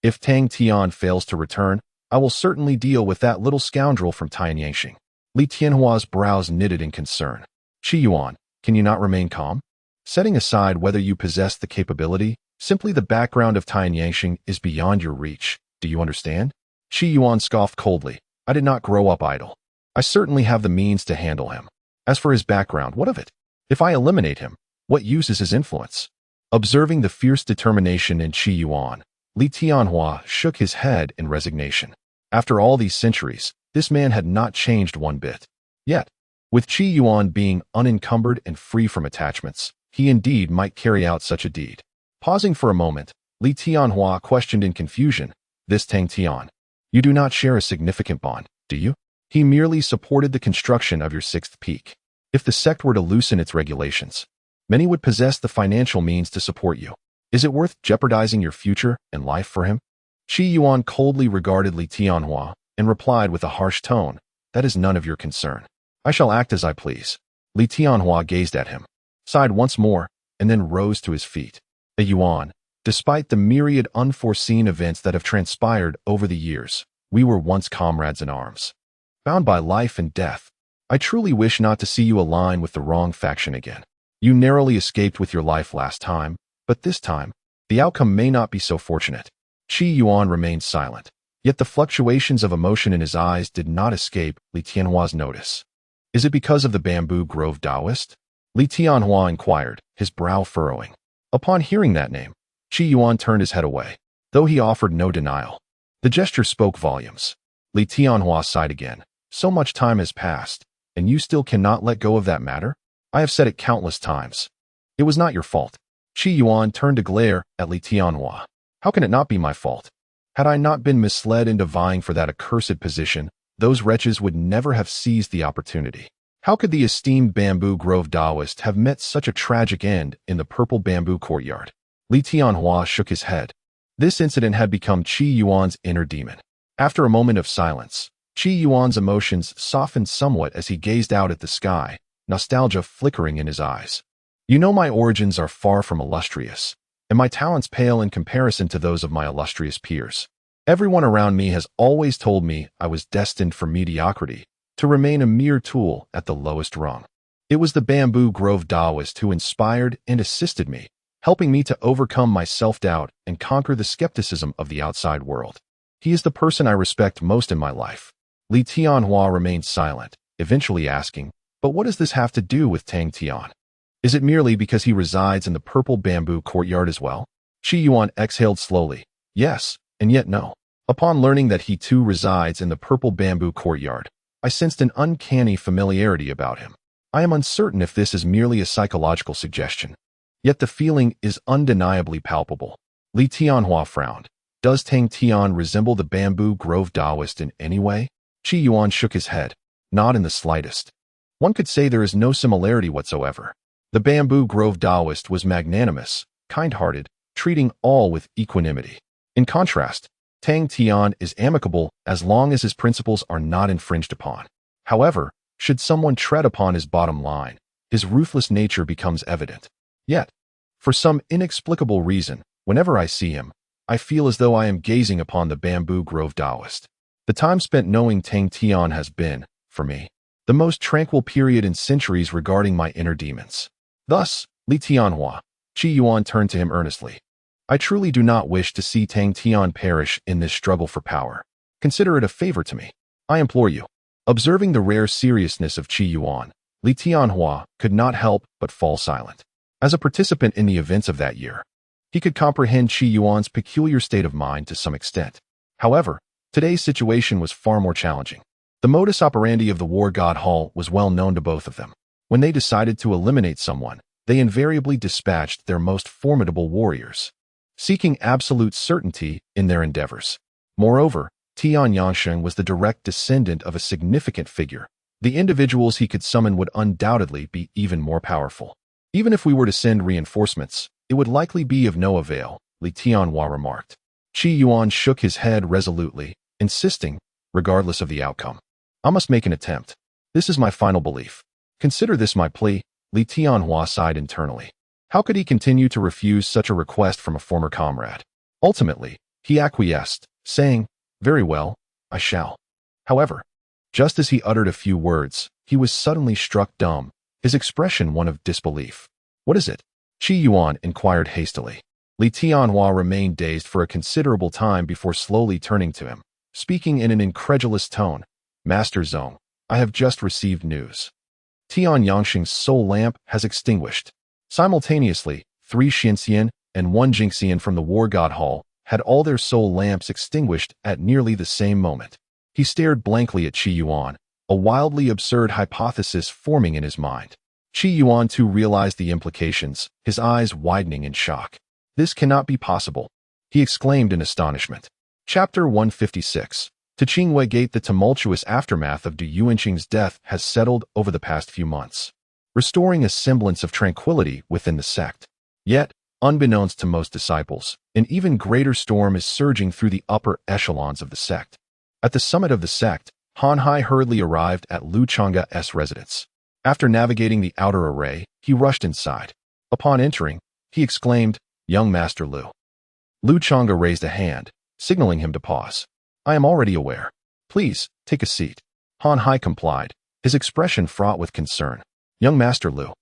If Tang Tian fails to return, I will certainly deal with that little scoundrel from Tianyangxing. Li Tianhua's brows knitted in concern. Qi Yuan, can you not remain calm? Setting aside whether you possess the capability, simply the background of Tianyangxing is beyond your reach. Do you understand? Qi Yuan scoffed coldly. I did not grow up idle. I certainly have the means to handle him. As for his background, what of it? If I eliminate him, what use is his influence? Observing the fierce determination in Qi Yuan, Li Tianhua shook his head in resignation. After all these centuries, this man had not changed one bit. Yet, with Qi Yuan being unencumbered and free from attachments, he indeed might carry out such a deed. Pausing for a moment, Li Tianhua questioned in confusion, this Tang Tian. You do not share a significant bond, do you? He merely supported the construction of your sixth peak. If the sect were to loosen its regulations, many would possess the financial means to support you. Is it worth jeopardizing your future and life for him? Qi Yuan coldly regarded Li Tianhua and replied with a harsh tone, that is none of your concern. I shall act as I please. Li Tianhua gazed at him, sighed once more, and then rose to his feet. A Yuan, despite the myriad unforeseen events that have transpired over the years, we were once comrades in arms. Bound by life and death, I truly wish not to see you align with the wrong faction again. You narrowly escaped with your life last time, but this time, the outcome may not be so fortunate. Qi Yuan remained silent, yet the fluctuations of emotion in his eyes did not escape Li Tianhua's notice. Is it because of the Bamboo Grove Taoist? Li Tianhua inquired, his brow furrowing. Upon hearing that name, Qi Yuan turned his head away, though he offered no denial. The gesture spoke volumes. Li Tianhua sighed again. So much time has passed, and you still cannot let go of that matter? I have said it countless times. It was not your fault. Qi Yuan turned to glare at Li Tianhua. How can it not be my fault? Had I not been misled into vying for that accursed position, those wretches would never have seized the opportunity. How could the esteemed Bamboo Grove Taoist have met such a tragic end in the purple bamboo courtyard? Li Tianhua shook his head. This incident had become Qi Yuan's inner demon. After a moment of silence, Qi Yuan's emotions softened somewhat as he gazed out at the sky, nostalgia flickering in his eyes. You know my origins are far from illustrious, and my talents pale in comparison to those of my illustrious peers. Everyone around me has always told me I was destined for mediocrity, to remain a mere tool at the lowest rung. It was the Bamboo Grove Taoist who inspired and assisted me, helping me to overcome my self-doubt and conquer the skepticism of the outside world. He is the person I respect most in my life. Li Tianhua remained silent, eventually asking, but what does this have to do with Tang Tian? Is it merely because he resides in the purple bamboo courtyard as well? Qi Yuan exhaled slowly. Yes, and yet no. Upon learning that he too resides in the purple bamboo courtyard, I sensed an uncanny familiarity about him. I am uncertain if this is merely a psychological suggestion, yet the feeling is undeniably palpable. Li Tianhua frowned. Does Tang Tian resemble the bamboo grove Taoist in any way? Qi Yuan shook his head. Not in the slightest. One could say there is no similarity whatsoever. The bamboo grove Taoist was magnanimous, kind-hearted, treating all with equanimity. In contrast, Tang Tian is amicable as long as his principles are not infringed upon. However, should someone tread upon his bottom line, his ruthless nature becomes evident. Yet, for some inexplicable reason, whenever I see him, I feel as though I am gazing upon the bamboo grove Taoist. The time spent knowing Tang Tian has been, for me, the most tranquil period in centuries regarding my inner demons. Thus, Li Tianhua, Qi Yuan turned to him earnestly. I truly do not wish to see Tang Tian perish in this struggle for power. Consider it a favor to me. I implore you. Observing the rare seriousness of Qi Yuan, Li Tianhua could not help but fall silent. As a participant in the events of that year, he could comprehend Qi Yuan's peculiar state of mind to some extent. However, today's situation was far more challenging. The modus operandi of the War God Hall was well known to both of them. When they decided to eliminate someone, they invariably dispatched their most formidable warriors, seeking absolute certainty in their endeavors. Moreover, Tian Yangsheng was the direct descendant of a significant figure. The individuals he could summon would undoubtedly be even more powerful. Even if we were to send reinforcements, it would likely be of no avail, Li Tianhua remarked. Qi Yuan shook his head resolutely, insisting, regardless of the outcome. I must make an attempt. This is my final belief. Consider this my plea, Li Tianhua sighed internally. How could he continue to refuse such a request from a former comrade? Ultimately, he acquiesced, saying, "Very well, I shall." However, just as he uttered a few words, he was suddenly struck dumb, his expression one of disbelief. "What is it?" Qi Yuan inquired hastily. Li Tianhua remained dazed for a considerable time before slowly turning to him, speaking in an incredulous tone. "Master Zong, I have just received news. Tian Yangsheng's soul lamp has extinguished." Simultaneously, 3 Xianxian and 1 Jingxian from the War God Hall had all their soul lamps extinguished at nearly the same moment. He stared blankly at Qi Yuan, a wildly absurd hypothesis forming in his mind. Qi Yuan too realized the implications, his eyes widening in shock. "This cannot be possible," he exclaimed in astonishment. Chapter 156. To Qingwei Gate. The tumultuous aftermath of Du Yuanqing's death has settled over the past few months, restoring a semblance of tranquility within the sect. Yet, unbeknownst to most disciples, an even greater storm is surging through the upper echelons of the sect. At the summit of the sect, Han Hai hurriedly arrived at Lu Chonga's residence. After navigating the outer array, he rushed inside. Upon entering, he exclaimed, "Young Master Lu." Lu Chonga raised a hand, signaling him to pause. "I am already aware. Please, take a seat." Han Hai complied, his expression fraught with concern. "Young Master Lu,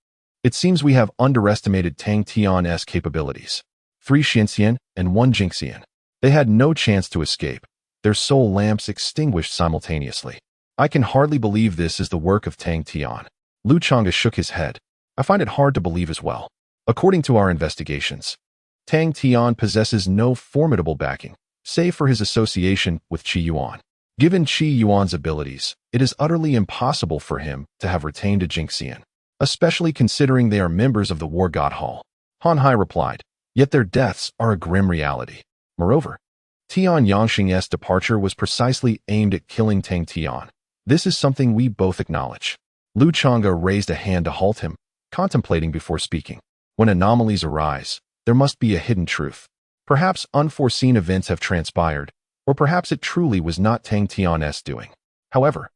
it seems we have underestimated Tang Tian's capabilities. 3 Xianxian and 1 Jingxian. They had no chance to escape. Their soul lamps extinguished simultaneously. I can hardly believe this is the work of Tang Tian." Lu Chonga shook his head. "I find it hard to believe as well. According to our investigations, Tang Tian possesses no formidable backing, save for his association with Qi Yuan. Given Qi Yuan's abilities, it is utterly impossible for him to have retained a Jingxian, especially considering they are members of the War God Hall." Han Hai replied, "Yet their deaths are a grim reality. Moreover, Tian Yangsheng's departure was precisely aimed at killing Tang Tian. This is something we both acknowledge." Lu Chonga raised a hand to halt him, contemplating before speaking. When anomalies arise, there must be a hidden truth. Perhaps unforeseen events have transpired, or perhaps it truly was not Tang Tian's doing. However,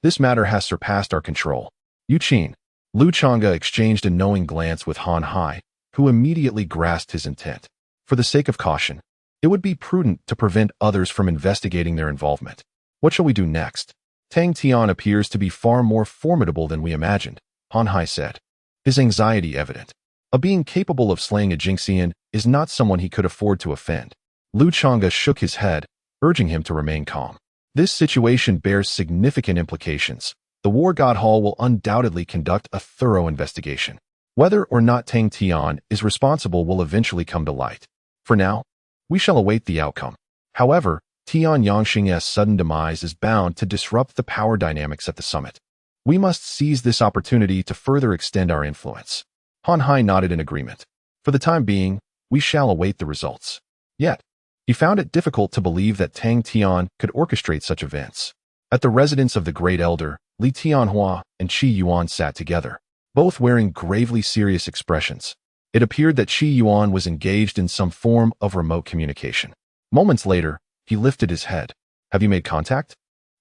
this matter has surpassed our control. Yuqin. Lu Chonga exchanged a knowing glance with Han Hai, who immediately grasped his intent. For the sake of caution, it would be prudent to prevent others from investigating their involvement. What shall we do next? Tang Tian appears to be far more formidable than we imagined, Han Hai said, his anxiety evident. A being capable of slaying a Jingxian is not someone he could afford to offend. Lu Chonga shook his head, urging him to remain calm. This situation bears significant implications. The War God Hall will undoubtedly conduct a thorough investigation. Whether or not Tang Tian is responsible will eventually come to light. For now, we shall await the outcome. However, Tian Yangxing's sudden demise is bound to disrupt the power dynamics at the summit. We must seize this opportunity to further extend our influence. Han Hai nodded in agreement. For the time being, we shall await the results. Yet, he found it difficult to believe that Tang Tian could orchestrate such events. At the residence of the Great Elder, Li Tianhua and Qi Yuan sat together, both wearing gravely serious expressions. It appeared that Qi Yuan was engaged in some form of remote communication. Moments later, he lifted his head. Have you made contact?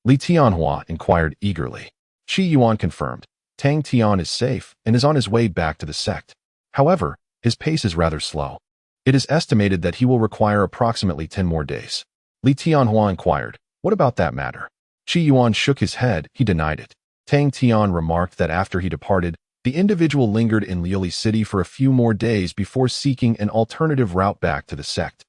Li Tianhua inquired eagerly. Qi Yuan confirmed. Tang Tian is safe and is on his way back to the sect. However, his pace is rather slow. It is estimated that he will require approximately 10 more days. Li Tianhua inquired, what about that matter? Qi Yuan shook his head. He denied it. Tang Tian remarked that after he departed, the individual lingered in Leoli City for a few more days before seeking an alternative route back to the sect.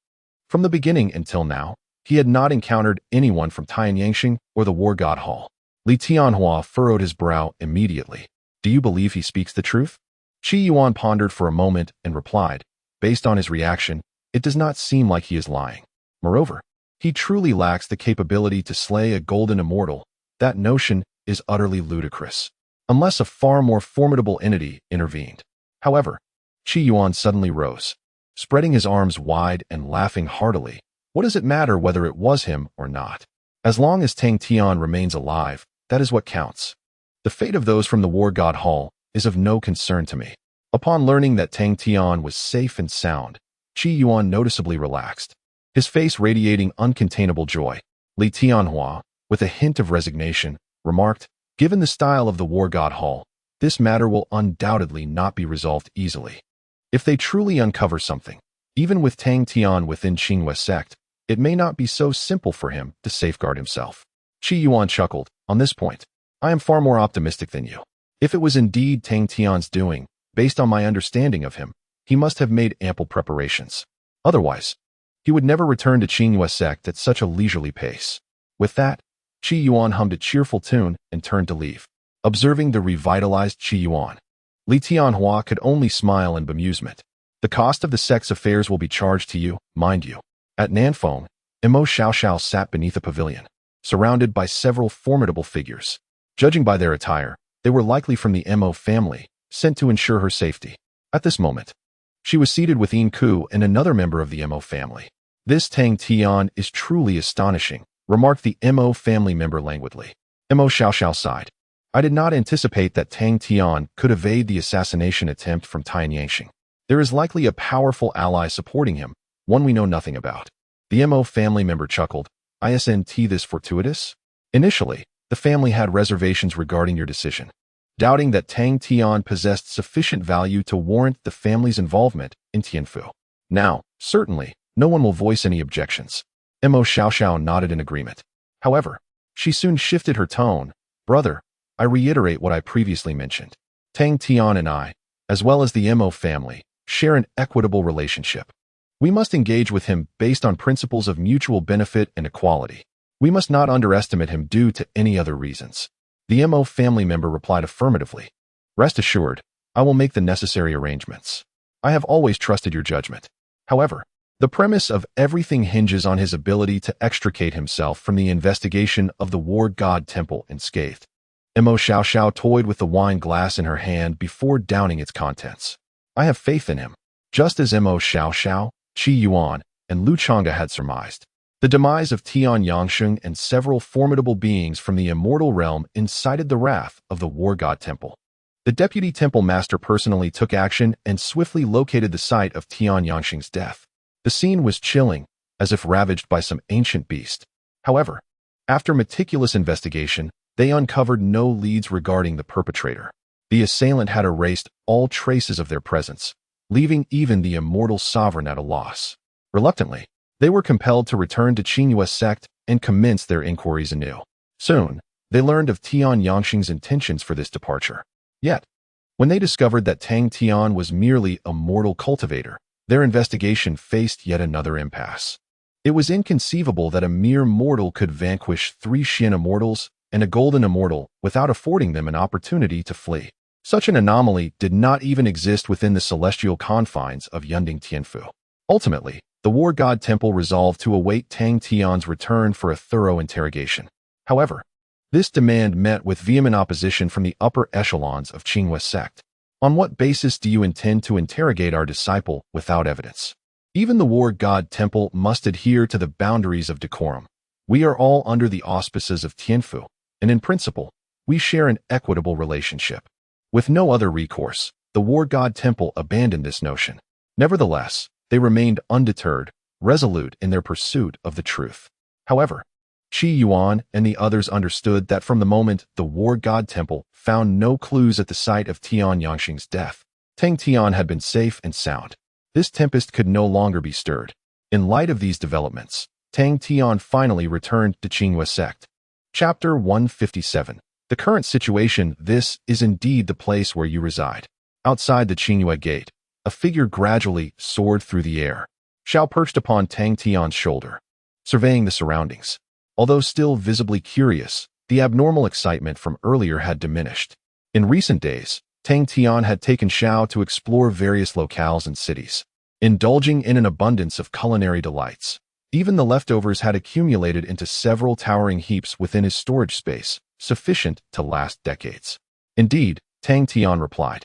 From the beginning until now, he had not encountered anyone from Tianyangxing or the War God Hall. Li Tianhua furrowed his brow immediately. Do you believe he speaks the truth? Qi Yuan pondered for a moment and replied, based on his reaction, it does not seem like he is lying. Moreover, he truly lacks the capability to slay a golden immortal. That notion is utterly ludicrous, unless a far more formidable entity intervened. However, Qi Yuan suddenly rose, spreading his arms wide and laughing heartily. What does it matter whether it was him or not? As long as Tang Tian remains alive, that is what counts. The fate of those from the War God Hall is of no concern to me. Upon learning that Tang Tian was safe and sound, Qi Yuan noticeably relaxed, his face radiating uncontainable joy. Li Tianhua, with a hint of resignation, remarked, given the style of the War God Hall, this matter will undoubtedly not be resolved easily. If they truly uncover something, even with Tang Tian within Qinghua's sect, it may not be so simple for him to safeguard himself. Qi Yuan chuckled. On this point, I am far more optimistic than you. If it was indeed Tang Tian's doing, based on my understanding of him, he must have made ample preparations. Otherwise, he would never return to Qinghua's sect at such a leisurely pace. With that, Qi Yuan hummed a cheerful tune and turned to leave. Observing the revitalized Qi Yuan, Li Tianhua could only smile in bemusement. The cost of the sect's affairs will be charged to you, mind you. At Nanfeng, Emo Shia Shao sat beneath a pavilion, surrounded by several formidable figures. Judging by their attire, they were likely from the Emo family, sent to ensure her safety. At this moment, she was seated with Yin Ku and another member of the Emo family. This Tang Tian is truly astonishing, remarked the Emo family member languidly. Emo Shia Shao sighed. I did not anticipate that Tang Tian could evade the assassination attempt from Tianyangxing. There is likely a powerful ally supporting him, one we know nothing about. The Emo family member chuckled. Isn't this fortuitous? Initially, the family had reservations regarding your decision, doubting that Tang Tian possessed sufficient value to warrant the family's involvement in Tianfu. Now, certainly, no one will voice any objections. Emo Shia Shao nodded in agreement. However, she soon shifted her tone. Brother, I reiterate what I previously mentioned. Tang Tian and I, as well as the Emo family, share an equitable relationship. We must engage with him based on principles of mutual benefit and equality. We must not underestimate him due to any other reasons. The Emo family member replied affirmatively. Rest assured, I will make the necessary arrangements. I have always trusted your judgment. However, the premise of everything hinges on his ability to extricate himself from the investigation of the War God Temple unscathed. Emo Shia Shao toyed with the wine glass in her hand before downing its contents. I have faith in him, just as Emo Shia Shao, Qi Yuan, and Lu Chonga had surmised. The demise of Tian Yangxing and several formidable beings from the immortal realm incited the wrath of the War God Temple. The deputy temple master personally took action and swiftly located the site of Tian Yangxing's death. The scene was chilling, as if ravaged by some ancient beast. However, after meticulous investigation, they uncovered no leads regarding the perpetrator. The assailant had erased all traces of their presence, leaving even the immortal sovereign at a loss. Reluctantly, they were compelled to return to Qinghua's sect and commence their inquiries anew. Soon, they learned of Tian Yangxing's intentions for this departure. Yet, when they discovered that Tang Tian was merely a mortal cultivator, their investigation faced yet another impasse. It was inconceivable that a mere mortal could vanquish 3 Xian immortals and a golden immortal without affording them an opportunity to flee. Such an anomaly did not even exist within the celestial confines of Yunding Tianfu. Ultimately, the war god temple resolved to await Tang Tian's return for a thorough interrogation. However, this demand met with vehement opposition from the upper echelons of Qinghua's sect. On what basis do you intend to interrogate our disciple without evidence? Even the war god temple must adhere to the boundaries of decorum. We are all under the auspices of Tianfu, and in principle, we share an equitable relationship. With no other recourse, the war god temple abandoned this notion. Nevertheless, they remained undeterred, resolute in their pursuit of the truth. However, Qi Yuan and the others understood that from the moment the war god temple found no clues at the site of Tian Yangxing's death, Tang Tian had been safe and sound. This tempest could no longer be stirred. In light of these developments, Tang Tian finally returned to Qinghua's sect. Chapter 157. The current situation. This is indeed the place where you reside. Outside the Qinghua gate, a figure gradually soared through the air. Shao perched upon Tang Tian's shoulder, surveying the surroundings. Although still visibly curious, the abnormal excitement from earlier had diminished. In recent days, Tang Tian had taken Shao to explore various locales and cities, indulging in an abundance of culinary delights. Even the leftovers had accumulated into several towering heaps within his storage space, sufficient to last decades. Indeed, Tang Tian replied,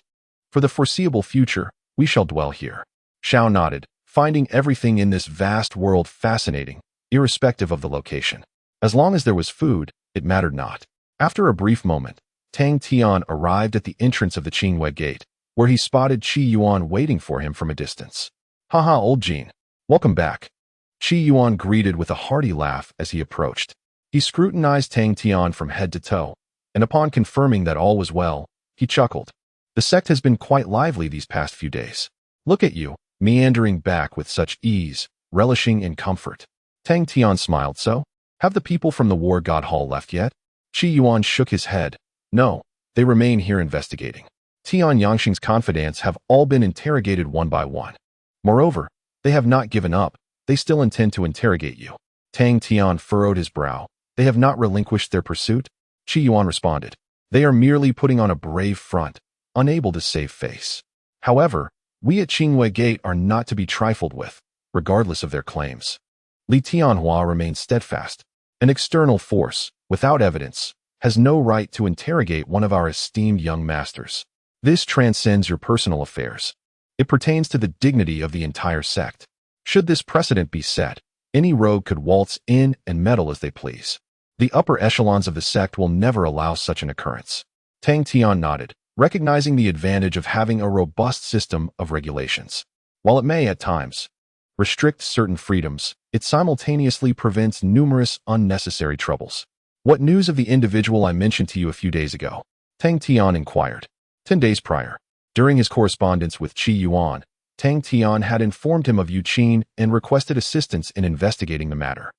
"For the foreseeable future, we shall dwell here." Shao nodded, finding everything in this vast world fascinating, irrespective of the location. As long as there was food, it mattered not. After a brief moment, Tang Tian arrived at the entrance of the Qinghua gate, where he spotted Qi Yuan waiting for him from a distance. "Haha, old Jin. Welcome back." Qi Yuan greeted with a hearty laugh as he approached. He scrutinized Tang Tian from head to toe, and upon confirming that all was well, he chuckled. "The sect has been quite lively these past few days. Look at you, meandering back with such ease, relishing in comfort." Tang Tian smiled. "So? Have the people from the War God Hall left yet?" Qi Yuan shook his head. "No, they remain here investigating. Tian Yangxing's confidants have all been interrogated one by one. Moreover, they have not given up. They still intend to interrogate you." Tang Tian furrowed his brow. "They have not relinquished their pursuit?" Qi Yuan responded. "They are merely putting on a brave front, unable to save face. However, we at Qinghua Gate are not to be trifled with, regardless of their claims. Li Tianhua remains steadfast. An external force, without evidence, has no right to interrogate one of our esteemed young masters. This transcends your personal affairs. It pertains to the dignity of the entire sect. Should this precedent be set, any rogue could waltz in and meddle as they please. The upper echelons of the sect will never allow such an occurrence." Tang Tian nodded, recognizing the advantage of having a robust system of regulations. While it may, at times, restrict certain freedoms, it simultaneously prevents numerous unnecessary troubles. "What news of the individual I mentioned to you a few days ago?" Tang Tian inquired. 10 days prior, during his correspondence with Qi Yuan, Tang Tian had informed him of Yu Qin and requested assistance in investigating the matter.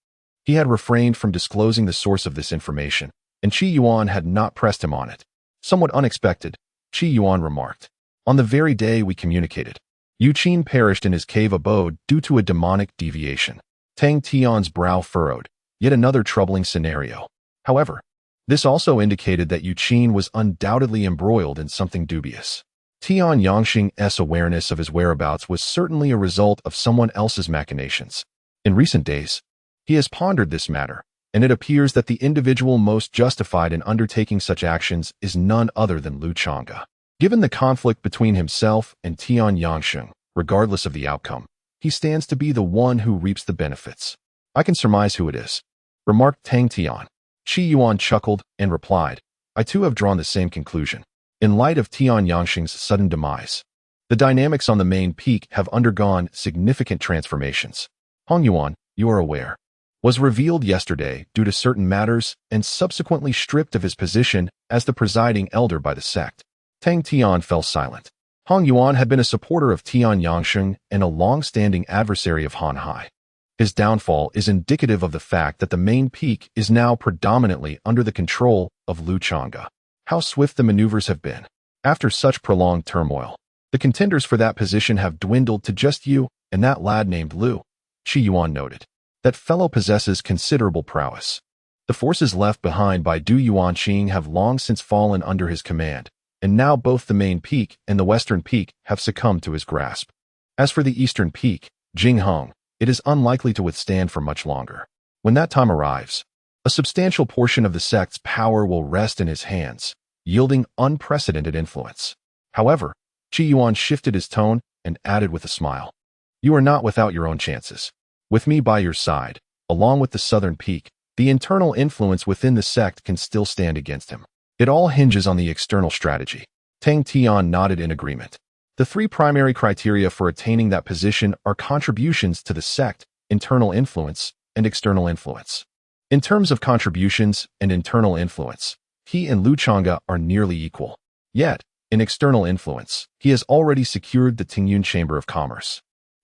He had refrained from disclosing the source of this information, and Qi Yuan had not pressed him on it. "Somewhat unexpected," Qi Yuan remarked. "On the very day we communicated, Yu Qin perished in his cave abode due to a demonic deviation." Tang Tian's brow furrowed. Yet another troubling scenario. However, this also indicated that Yu Qin was undoubtedly embroiled in something dubious. Tian Yangxing's awareness of his whereabouts was certainly a result of someone else's machinations. In recent days, he has pondered this matter, and it appears that the individual most justified in undertaking such actions is none other than Lu Chonga. Given the conflict between himself and Tian Yangxing, regardless of the outcome, he stands to be the one who reaps the benefits. "I can surmise who it is," remarked Tang Tian. Qi Yuan chuckled and replied, "I too have drawn the same conclusion. In light of Tian Yangxing's sudden demise, the dynamics on the main peak have undergone significant transformations. Hong Yuan, you are aware, was revealed yesterday due to certain matters and subsequently stripped of his position as the presiding elder by the sect." Tang Tian fell silent. Hong Yuan had been a supporter of Tian Yangxing and a long-standing adversary of Han Hai. His downfall is indicative of the fact that the main peak is now predominantly under the control of Lu Chonga. How swift the maneuvers have been. After such prolonged turmoil, the contenders for that position have dwindled to just you and that lad named Lu, Qi Yuan noted. That fellow possesses considerable prowess. The forces left behind by Du Yuanqing have long since fallen under his command, and now both the main peak and the western peak have succumbed to his grasp. As for the eastern peak, Jingheng, it is unlikely to withstand for much longer. When that time arrives, a substantial portion of the sect's power will rest in his hands, yielding unprecedented influence. However, Qi Yuan shifted his tone and added with a smile, "You are not without your own chances. With me by your side, along with the southern peak, the internal influence within the sect can still stand against him. It all hinges on the external strategy." Tang Tian nodded in agreement. The three primary criteria for attaining that position are contributions to the sect, internal influence, and external influence. In terms of contributions and internal influence, he and Lu Chonga are nearly equal. Yet, in external influence, he has already secured the Tingyun Chamber of Commerce,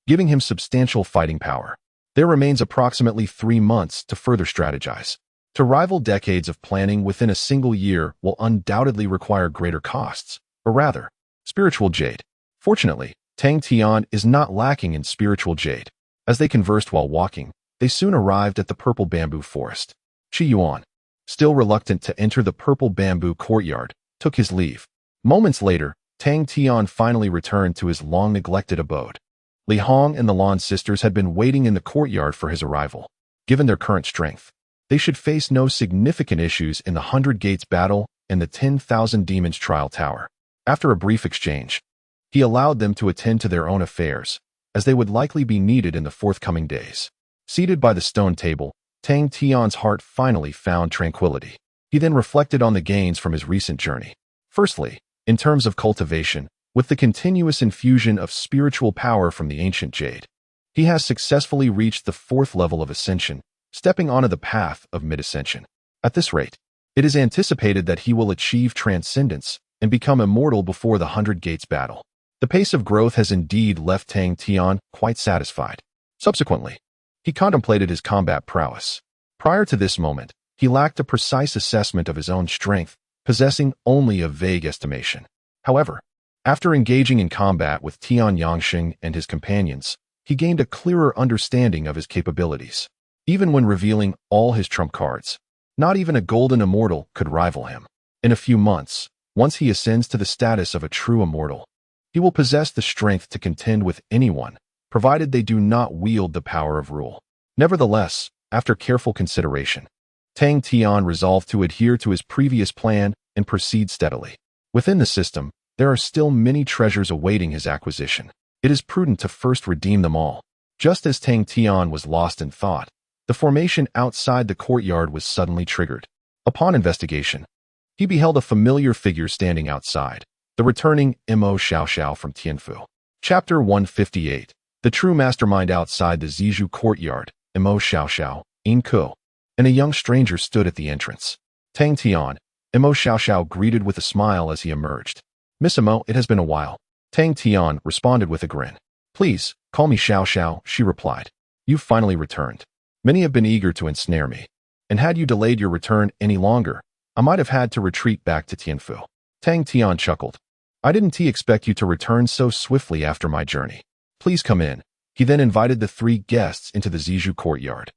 giving him substantial fighting power. There remains approximately 3 months to further strategize. To rival decades of planning within a single year will undoubtedly require greater costs, or rather, spiritual jade. Fortunately, Tang Tian is not lacking in spiritual jade. As they conversed while walking, they soon arrived at the purple bamboo forest. Qi Yuan, still reluctant to enter the purple bamboo courtyard, took his leave. Moments later, Tang Tian finally returned to his long-neglected abode. Li Hong and the Lan sisters had been waiting in the courtyard for his arrival. Given their current strength, they should face no significant issues in the 100 Gates battle and the 10,000 Demons trial tower. After a brief exchange, he allowed them to attend to their own affairs, as they would likely be needed in the forthcoming days. Seated by the stone table, Tang Tian's heart finally found tranquility. He then reflected on the gains from his recent journey. Firstly, in terms of cultivation, with the continuous infusion of spiritual power from the ancient Jade, he has successfully reached the 4th level of ascension, stepping onto the path of mid-ascension. At this rate, it is anticipated that he will achieve transcendence and become immortal before the 100 Gates battle. The pace of growth has indeed left Tang Tian quite satisfied. Subsequently, he contemplated his combat prowess. Prior to this moment, he lacked a precise assessment of his own strength, possessing only a vague estimation. However, after engaging in combat with Tian Yangsheng and his companions, he gained a clearer understanding of his capabilities. Even when revealing all his trump cards, not even a golden immortal could rival him. In a few months, once he ascends to the status of a true immortal, he will possess the strength to contend with anyone, provided they do not wield the power of rule. Nevertheless, after careful consideration, Tang Tian resolved to adhere to his previous plan and proceed steadily. Within the system, there are still many treasures awaiting his acquisition. It is prudent to first redeem them all. Just as Tang Tian was lost in thought, the formation outside the courtyard was suddenly triggered. Upon investigation, he beheld a familiar figure standing outside, the returning Emo Shia Shao from Tianfu. Chapter 158. The true mastermind outside the Zizhu courtyard, Emo Shia Shao, In Ku, and a young stranger stood at the entrance. Tang Tian, Emo Shia Shao greeted with a smile as he emerged. "Miss Emo, it has been a while." Tang Tian responded with a grin. "Please, call me Shao Shao," she replied. "You've finally returned. Many have been eager to ensnare me, and had you delayed your return any longer, I might have had to retreat back to Tianfu." Tang Tian chuckled. "I didn't expect you to return so swiftly after my journey. Please come in." He then invited the 3 guests into the Zizhu courtyard,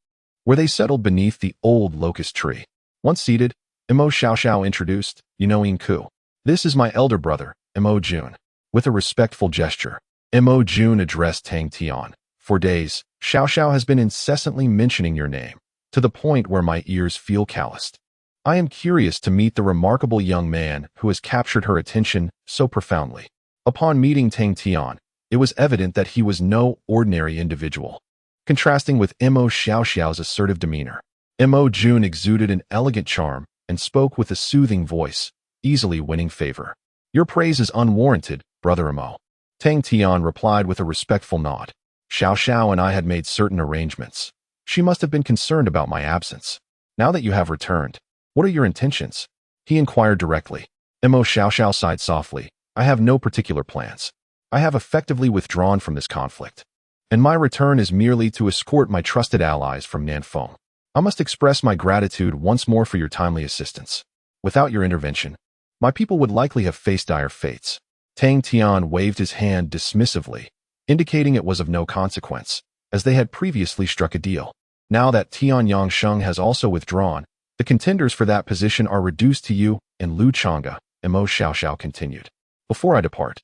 where they settled beneath the old locust tree. Once seated, Emo Shao Shao introduced, "You know In Ku. This is my elder brother, Emo Jun." With a respectful gesture, Emo Jun addressed Tang Tian. "For days, Shao Shao has been incessantly mentioning your name, to the point where my ears feel calloused. I am curious to meet the remarkable young man who has captured her attention so profoundly." Upon meeting Tang Tian, it was evident that he was no ordinary individual. Contrasting with Emo Shia Shao's assertive demeanor, Emo Jun exuded an elegant charm and spoke with a soothing voice, easily winning favor. "Your praise is unwarranted, Brother Emo." Tang Tian replied with a respectful nod. "Shao Shao and I had made certain arrangements. She must have been concerned about my absence. Now that you have returned, what are your intentions?" he inquired directly. Emo Shia Shao sighed softly. "I have no particular plans. I have effectively withdrawn from this conflict, and my return is merely to escort my trusted allies from Nanfeng. I must express my gratitude once more for your timely assistance. Without your intervention, my people would likely have faced dire fates." Tang Tian waved his hand dismissively, indicating it was of no consequence, as they had previously struck a deal. Now that Tian Yangsheng has also withdrawn, the contenders for that position are reduced to you and Lu Chonga, Emo Shia Shao continued. "Before I depart,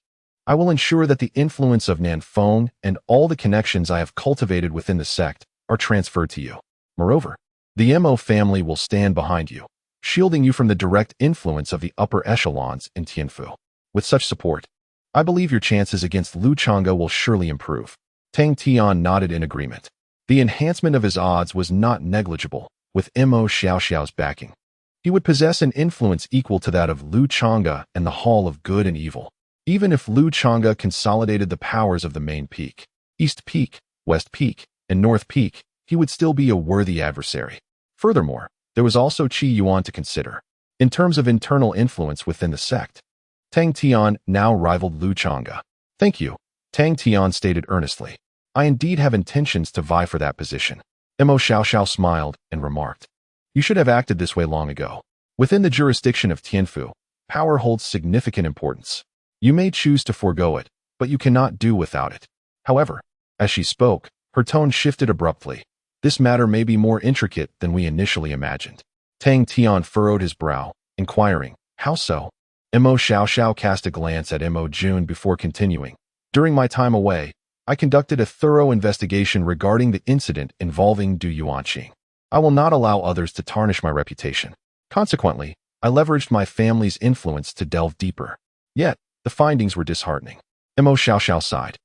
I will ensure that the influence of Nanfeng and all the connections I have cultivated within the sect are transferred to you. Moreover, the Emo family will stand behind you, shielding you from the direct influence of the upper echelons in Tianfu. With such support, I believe your chances against Lu Chonga will surely improve. Tang Tian nodded in agreement. The enhancement of his odds was not negligible, with Emo Shia Shao's backing. He would possess an influence equal to that of Lu Chonga and the Hall of Good and Evil. Even if Lu Chonga consolidated the powers of the main peak, East Peak, West Peak, and North Peak, he would still be a worthy adversary. Furthermore, there was also Qi Yuan to consider. In terms of internal influence within the sect, Tang Tian now rivaled Lu Chonga. Thank you, Tang Tian stated earnestly. I indeed have intentions to vie for that position. Emo Shia Shao smiled and remarked, you should have acted this way long ago. Within the jurisdiction of Tianfu, power holds significant importance. You may choose to forego it, but you cannot do without it. However, as she spoke, her tone shifted abruptly. This matter may be more intricate than we initially imagined. Tang Tian furrowed his brow, inquiring, how so? Emo Shia Shao cast a glance at Emo Jun before continuing. During my time away, I conducted a thorough investigation regarding the incident involving Du Yuanqing. I will not allow others to tarnish my reputation. Consequently, I leveraged my family's influence to delve deeper. Yet, the findings were disheartening. Emo Shia Shao sighed.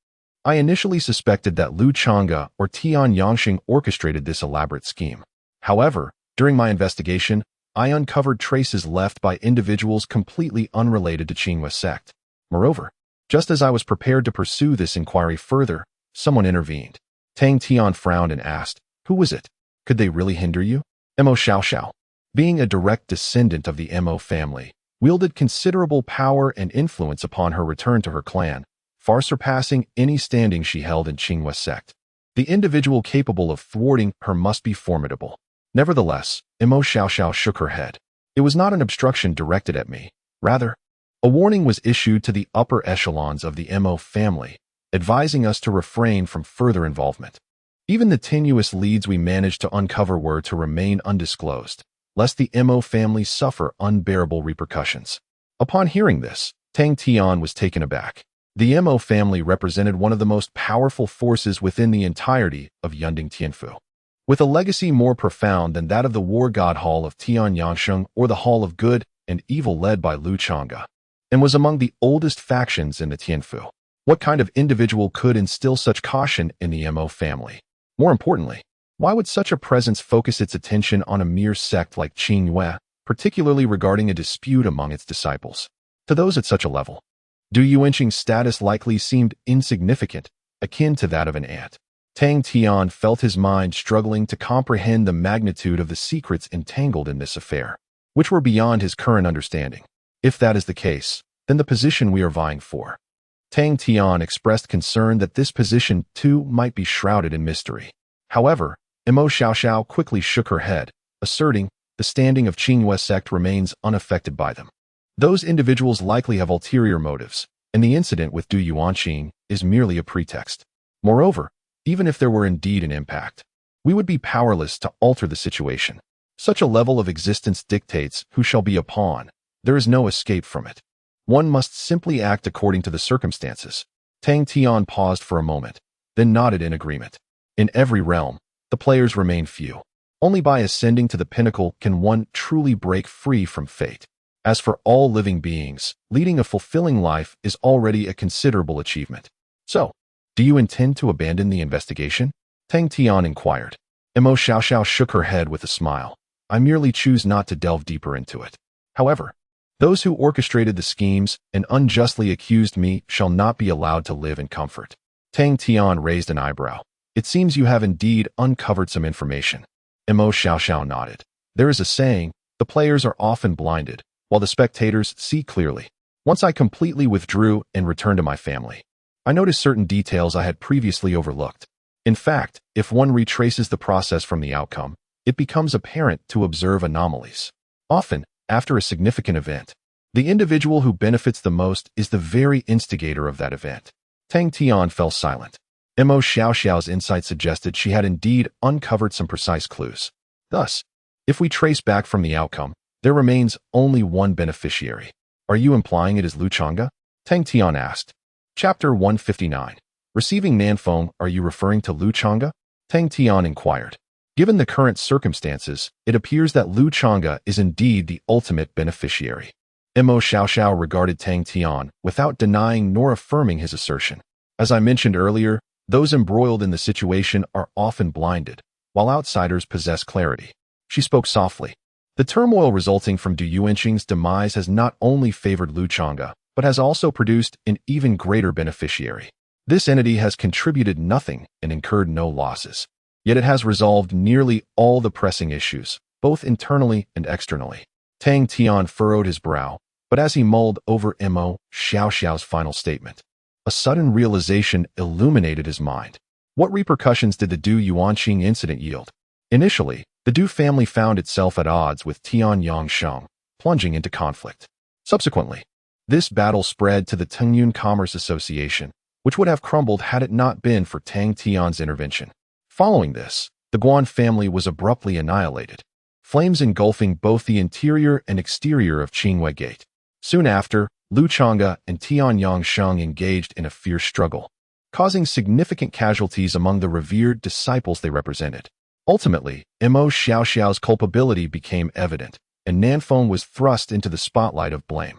I initially suspected that Lu Chonga or Tian Yangxing orchestrated this elaborate scheme. However, during my investigation, I uncovered traces left by individuals completely unrelated to Qinghua sect. Moreover, just as I was prepared to pursue this inquiry further, someone intervened. Tang Tian frowned and asked, who was it? Could they really hinder you? Emo Shia Shao, being a direct descendant of the Emo family, wielded considerable power and influence upon her return to her clan, far surpassing any standing she held in Qinghua sect. The individual capable of thwarting her must be formidable. Nevertheless, Emo Shia Shao shook her head. It was not an obstruction directed at me. Rather, a warning was issued to the upper echelons of the Emo family, advising us to refrain from further involvement. Even the tenuous leads we managed to uncover were to remain undisclosed, lest the Emo family suffer unbearable repercussions. Upon hearing this, Tang Tian was taken aback. The Emo family represented one of the most powerful forces within the entirety of Yunding Tianfu. With a legacy more profound than that of the war god Hall of Tian Yangsheng or the Hall of Good and Evil led by Lu Chonga, and was among the oldest factions in the Tianfu. What kind of individual could instill such caution in the Emo family? More importantly, why would such a presence focus its attention on a mere sect like Qinghua, particularly regarding a dispute among its disciples? To those at such a level, Du Yuanqing's status likely seemed insignificant, akin to that of an ant. Tang Tian felt his mind struggling to comprehend the magnitude of the secrets entangled in this affair, which were beyond his current understanding. If that is the case, then the position we are vying for. Tang Tian expressed concern that this position, too, might be shrouded in mystery. However, Emo Shia Shao quickly shook her head, asserting the standing of Qinghua sect remains unaffected by them. Those individuals likely have ulterior motives, and the incident with Du Yuanqing is merely a pretext. Moreover, even if there were indeed an impact, we would be powerless to alter the situation. Such a level of existence dictates who shall be a pawn. There is no escape from it. One must simply act according to the circumstances. Tang Tian paused for a moment, then nodded in agreement. In every realm, the players remain few. Only by ascending to the pinnacle can one truly break free from fate. As for all living beings, leading a fulfilling life is already a considerable achievement. So, do you intend to abandon the investigation? Tang Tian inquired. Emo Shia Shao shook her head with a smile. I merely choose not to delve deeper into it. However, those who orchestrated the schemes and unjustly accused me shall not be allowed to live in comfort. Tang Tian raised an eyebrow. It seems you have indeed uncovered some information. Emo Shia Shao nodded. There is a saying, the players are often blinded, while the spectators see clearly. Once I completely withdrew and returned to my family, I noticed certain details I had previously overlooked. In fact, if one retraces the process from the outcome, it becomes apparent to observe anomalies. Often, after a significant event, the individual who benefits the most is the very instigator of that event. Tang Tian fell silent. Emo Shia Shao's insight suggested she had indeed uncovered some precise clues. Thus, if we trace back from the outcome, there remains only one beneficiary. Are you implying it is Lu Chonga? Tang Tian asked. Chapter 159. Receiving Nanfeng, are you referring to Lu Chonga? Tang Tian inquired. Given the current circumstances, it appears that Lu Chonga is indeed the ultimate beneficiary. Emo Shia Shao regarded Tang Tian without denying nor affirming his assertion. As I mentioned earlier, those embroiled in the situation are often blinded, while outsiders possess clarity. She spoke softly. The turmoil resulting from Du Yuanqing's demise has not only favored Lu Chonga, but has also produced an even greater beneficiary. This entity has contributed nothing and incurred no losses. Yet it has resolved nearly all the pressing issues, both internally and externally. Tang Tian furrowed his brow, but as he mulled over Emo Shia Shao's final statement, a sudden realization illuminated his mind. What repercussions did the Du Yuanqing incident yield? Initially, the Du family found itself at odds with Tianyang Sheng, plunging into conflict. Subsequently, this battle spread to the Tengyun Commerce Association, which would have crumbled had it not been for Tang Tian's intervention. Following this, the Guan family was abruptly annihilated, flames engulfing both the interior and exterior of Qingwei Gate. Soon after, Lu Chonga and Tianyang Sheng engaged in a fierce struggle, causing significant casualties among the revered disciples they represented. Ultimately, Emo Shia Shao's culpability became evident, and Nanfeng was thrust into the spotlight of blame.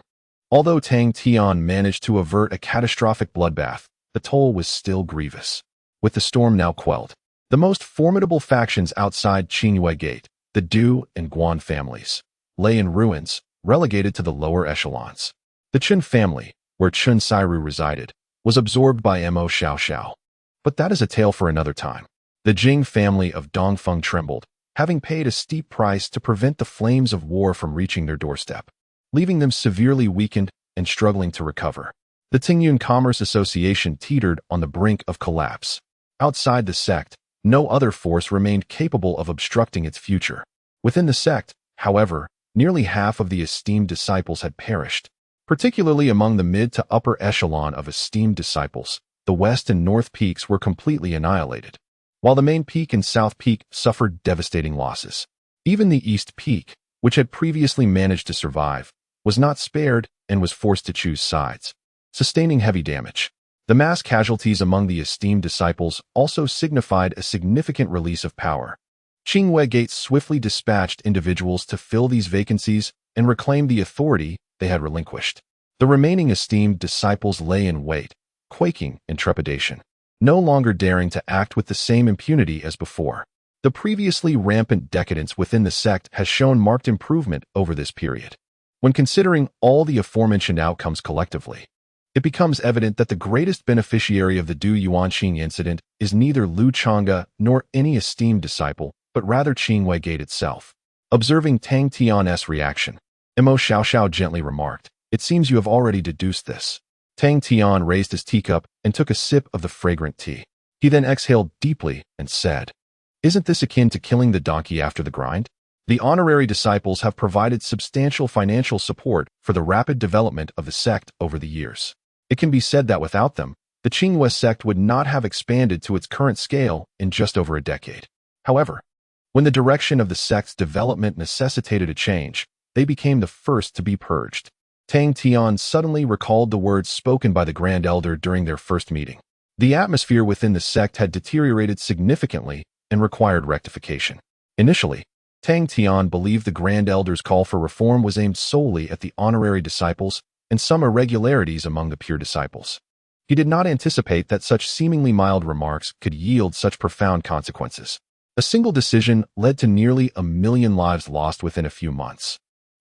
Although Tang Tian managed to avert a catastrophic bloodbath, the toll was still grievous. With the storm now quelled, the most formidable factions outside Qingwei Gate, the Du and Guan families, lay in ruins, relegated to the lower echelons. The Chen family, where Chen Sairu resided, was absorbed by Emo Shia Shao. But that is a tale for another time. The Jing family of Dongfeng trembled, having paid a steep price to prevent the flames of war from reaching their doorstep, leaving them severely weakened and struggling to recover. The Tengyun Commerce Association teetered on the brink of collapse. Outside the sect, no other force remained capable of obstructing its future. Within the sect, however, nearly half of the esteemed disciples had perished. Particularly among the mid to upper echelon of esteemed disciples, the west and north peaks were completely annihilated, while the main peak and south peak suffered devastating losses. Even the east peak, which had previously managed to survive, was not spared and was forced to choose sides, sustaining heavy damage. The mass casualties among the esteemed disciples also signified a significant release of power. Qingwei Gate swiftly dispatched individuals to fill these vacancies and reclaim the authority they had relinquished. The remaining esteemed disciples lay in wait, quaking in trepidation, no longer daring to act with the same impunity as before. The previously rampant decadence within the sect has shown marked improvement over this period. When considering all the aforementioned outcomes collectively, it becomes evident that the greatest beneficiary of the Du Yuanqing incident is neither Lu Chonga nor any esteemed disciple, but rather Qingwei Gate itself. Observing Tang Tian's reaction, Emo Shia Shao gently remarked, "It seems you have already deduced this." Tang Tian raised his teacup and took a sip of the fragrant tea. He then exhaled deeply and said, "Isn't this akin to killing the donkey after the grind? The honorary disciples have provided substantial financial support for the rapid development of the sect over the years. It can be said that without them, the Qingwei sect would not have expanded to its current scale in just over a decade. However, when the direction of the sect's development necessitated a change, they became the first to be purged." Tang Tian suddenly recalled the words spoken by the Grand Elder during their first meeting. The atmosphere within the sect had deteriorated significantly and required rectification. Initially, Tang Tian believed the Grand Elder's call for reform was aimed solely at the honorary disciples and some irregularities among the pure disciples. He did not anticipate that such seemingly mild remarks could yield such profound consequences. A single decision led to nearly 1 million lives lost within a few months,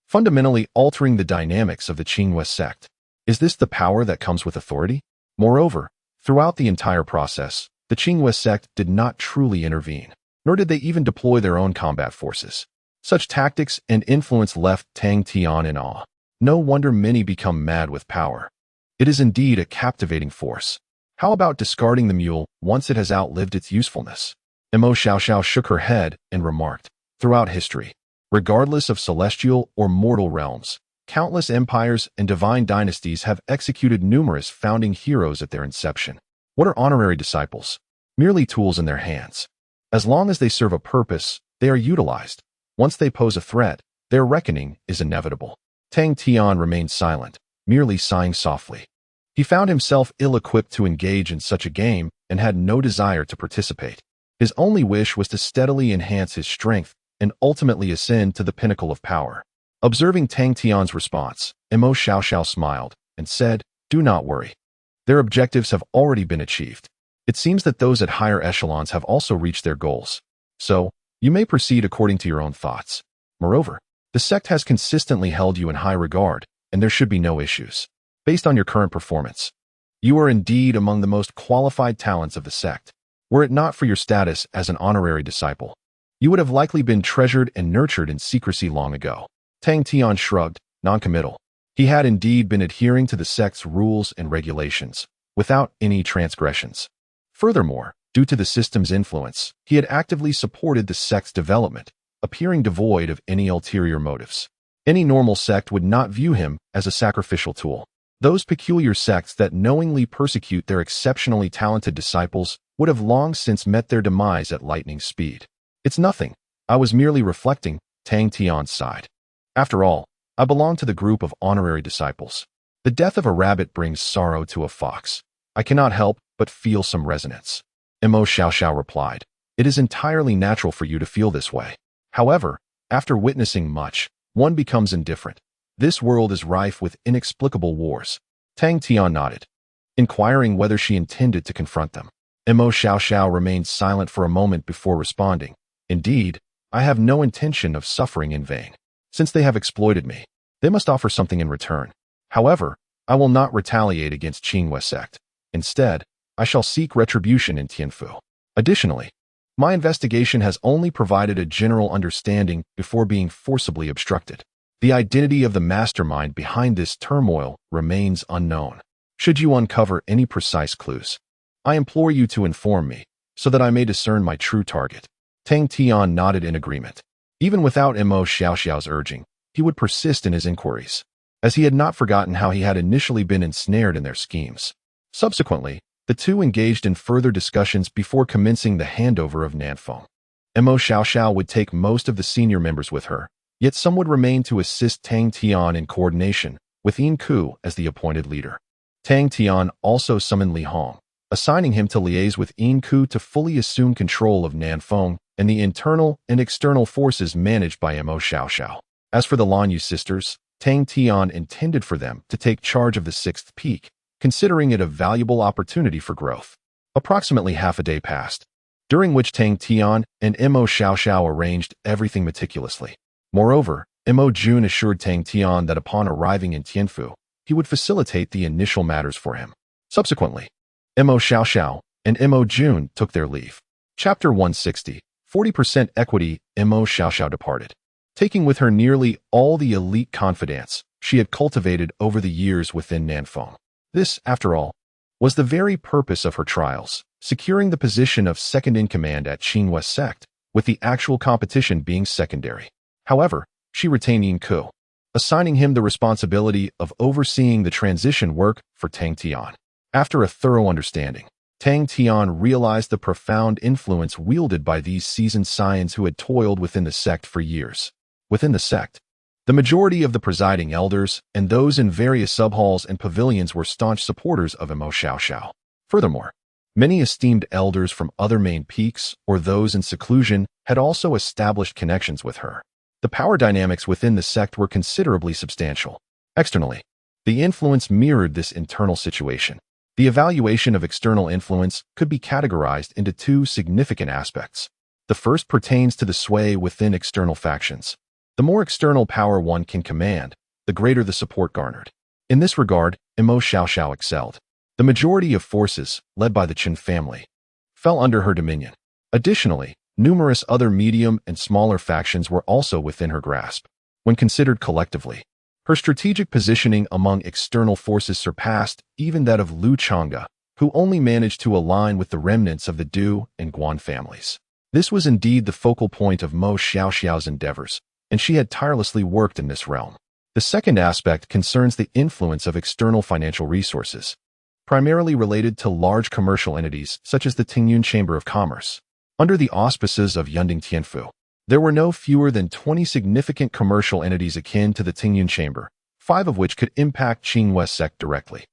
fundamentally altering the dynamics of the Qingwei sect. Is this the power that comes with authority? Moreover, throughout the entire process, the Qingwei sect did not truly intervene, nor did they even deploy their own combat forces. Such tactics and influence left Tang Tian in awe. No wonder many become mad with power. It is indeed a captivating force. How about discarding the mule once it has outlived its usefulness? Emo Shia Shao shook her head and remarked, "Throughout history, regardless of celestial or mortal realms, countless empires and divine dynasties have executed numerous founding heroes at their inception. What are honorary disciples? Merely tools in their hands. As long as they serve a purpose, they are utilized. Once they pose a threat, their reckoning is inevitable." Tang Tian remained silent, merely sighing softly. He found himself ill-equipped to engage in such a game and had no desire to participate. His only wish was to steadily enhance his strength and ultimately ascend to the pinnacle of power. Observing Tang Tian's response, Emo Shia Shao smiled and said, "Do not worry. Their objectives have already been achieved. It seems that those at higher echelons have also reached their goals. So, you may proceed according to your own thoughts. Moreover, the sect has consistently held you in high regard, and there should be no issues. Based on your current performance, you are indeed among the most qualified talents of the sect. Were it not for your status as an honorary disciple, you would have likely been treasured and nurtured in secrecy long ago." Tang Tian shrugged, noncommittal. He had indeed been adhering to the sect's rules and regulations, without any transgressions. Furthermore, due to the system's influence, he had actively supported the sect's development, appearing devoid of any ulterior motives. Any normal sect would not view him as a sacrificial tool. Those peculiar sects that knowingly persecute their exceptionally talented disciples would have long since met their demise at lightning speed. "It's nothing. I was merely reflecting," Tang Tian sighed. "After all, I belong to the group of honorary disciples. The death of a rabbit brings sorrow to a fox. I cannot help but feel some resonance." Emo Shia Shao replied, "It is entirely natural for you to feel this way. However, after witnessing much, one becomes indifferent. This world is rife with inexplicable wars." Tang Tian nodded, inquiring whether she intended to confront them. Emo Shia Shao remained silent for a moment before responding, "Indeed, I have no intention of suffering in vain. Since they have exploited me, they must offer something in return. However, I will not retaliate against Xiangz sect. Instead, I shall seek retribution in Tianfu. Additionally, my investigation has only provided a general understanding before being forcibly obstructed. The identity of the mastermind behind this turmoil remains unknown. Should you uncover any precise clues, I implore you to inform me, so that I may discern my true target." Tang Tian nodded in agreement. Even without Emo Shia Shao's urging, he would persist in his inquiries, as he had not forgotten how he had initially been ensnared in their schemes. Subsequently, the two engaged in further discussions before commencing the handover of Nanfeng. Emo Shia Shao would take most of the senior members with her, yet some would remain to assist Tang Tian in coordination, with Yin Ku as the appointed leader. Tang Tian also summoned Li Hong, assigning him to liaise with Yin Ku to fully assume control of Nanfeng and the internal and external forces managed by Emo Shia Shao. As for the Lanyu sisters, Tang Tian intended for them to take charge of the sixth peak, considering it a valuable opportunity for growth. Approximately half a day passed, during which Tang Tian and Emo Shia Shao arranged everything meticulously. Moreover, Emo Jun assured Tang Tian that upon arriving in Tianfu, he would facilitate the initial matters for him. Subsequently, Emo Shia Shao and Emo Jun took their leave. Chapter 160. 40% equity. Emo Shia Shao departed, taking with her nearly all the elite confidants she had cultivated over the years within Nanfeng. This, after all, was the very purpose of her trials, securing the position of second-in-command at Xiangz sect, with the actual competition being secondary. However, she retained Yin Ku, assigning him the responsibility of overseeing the transition work for Tang Tian. After a thorough understanding, Tang Tian realized the profound influence wielded by these seasoned scions who had toiled within the sect for years. Within the sect, the majority of the presiding elders and those in various subhalls and pavilions were staunch supporters of Emo Shia Shao. Furthermore, many esteemed elders from other main peaks or those in seclusion had also established connections with her. The power dynamics within the sect were considerably substantial. Externally, the influence mirrored this internal situation. The evaluation of external influence could be categorized into two significant aspects. The first pertains to the sway within external factions. The more external power one can command, the greater the support garnered. In this regard, Emo Shia Shao excelled. The majority of forces, led by the Qin family, fell under her dominion. Additionally, numerous other medium and smaller factions were also within her grasp. When considered collectively, her strategic positioning among external forces surpassed even that of Lu Chonga, who only managed to align with the remnants of the Du and Guan families. This was indeed the focal point of Mo Xiao Xiao's endeavors, and she had tirelessly worked in this realm. The second aspect concerns the influence of external financial resources, primarily related to large commercial entities such as the Tingyun Chamber of Commerce. Under the auspices of Yunding Tianfu, there were no fewer than 20 significant commercial entities akin to the Tingyun Chamber, 5 of which could impact Xiangz sect directly.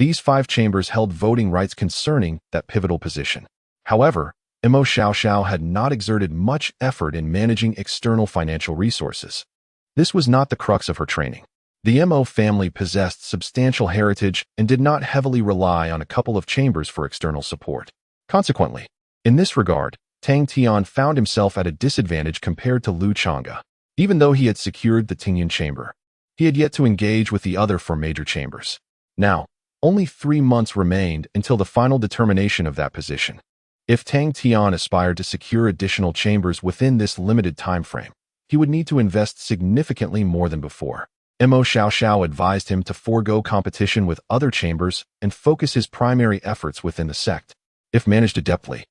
These 5 chambers held voting rights concerning that pivotal position. However, Emo Shia Shao had not exerted much effort in managing external financial resources. This was not the crux of her training. The Emo family possessed substantial heritage and did not heavily rely on a couple of chambers for external support. Consequently, in this regard, Tang Tian found himself at a disadvantage compared to Lu Chonga. Even though he had secured the Tingyun chamber, he had yet to engage with the other 4 major chambers. Now, only 3 months remained until the final determination of that position. If Tang Tian aspired to secure additional chambers within this limited time frame, he would need to invest significantly more than before. Emo Shia Shao advised him to forego competition with other chambers and focus his primary efforts within the sect. If managed adeptly,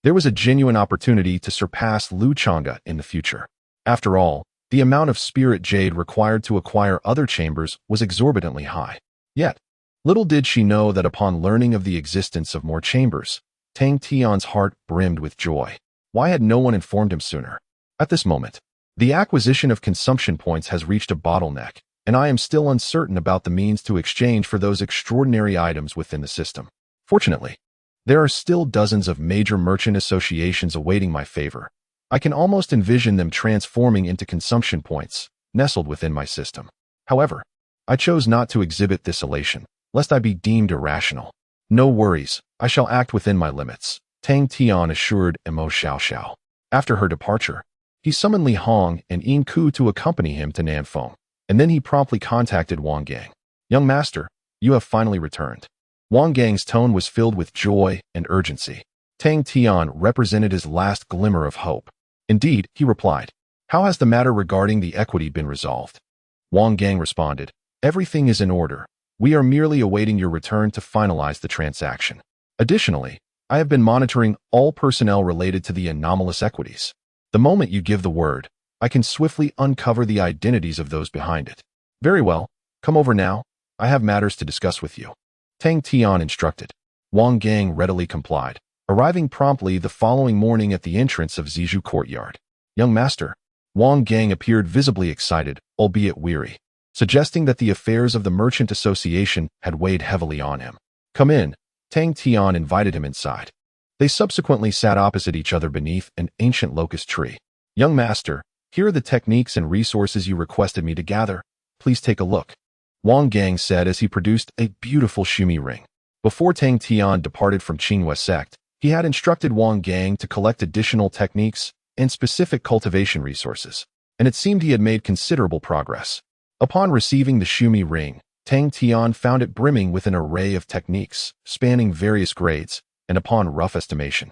there was a genuine opportunity to surpass Lu Chonga in the future. After all, the amount of spirit jade required to acquire other chambers was exorbitantly high. Yet, little did she know that upon learning of the existence of more chambers, Tang Tian's heart brimmed with joy. Why had no one informed him sooner? At this moment, the acquisition of consumption points has reached a bottleneck, and I am still uncertain about the means to exchange for those extraordinary items within the system. Fortunately, there are still dozens of major merchant associations awaiting my favor. I can almost envision them transforming into consumption points, nestled within my system. However, I chose not to exhibit this elation, lest I be deemed irrational. No worries, I shall act within my limits, Tang Tian assured Emo Shia Shao. After her departure, he summoned Li Hong and Yin Ku to accompany him to Nanfeng, and then he promptly contacted Wang Gang. Young master, you have finally returned. Wang Gang's tone was filled with joy and urgency. Tang Tian represented his last glimmer of hope. Indeed, he replied, how has the matter regarding the equity been resolved? Wang Gang responded, everything is in order. We are merely awaiting your return to finalize the transaction. Additionally, I have been monitoring all personnel related to the anomalous equities. The moment you give the word, I can swiftly uncover the identities of those behind it. Very well, come over now. I have matters to discuss with you. Tang Tian instructed. Wang Gang readily complied, arriving promptly the following morning at the entrance of Zizhu courtyard. Young master, Wang Gang appeared visibly excited, albeit weary, suggesting that the affairs of the Merchant Association had weighed heavily on him. Come in, Tang Tian invited him inside. They subsequently sat opposite each other beneath an ancient locust tree. Young master, here are the techniques and resources you requested me to gather. Please take a look. Wang Gang said as he produced a beautiful shumi ring. Before Tang Tian departed from Qinghua sect, he had instructed Wang Gang to collect additional techniques and specific cultivation resources, and it seemed he had made considerable progress. Upon receiving the shumi ring, Tang Tian found it brimming with an array of techniques, spanning various grades, and upon rough estimation,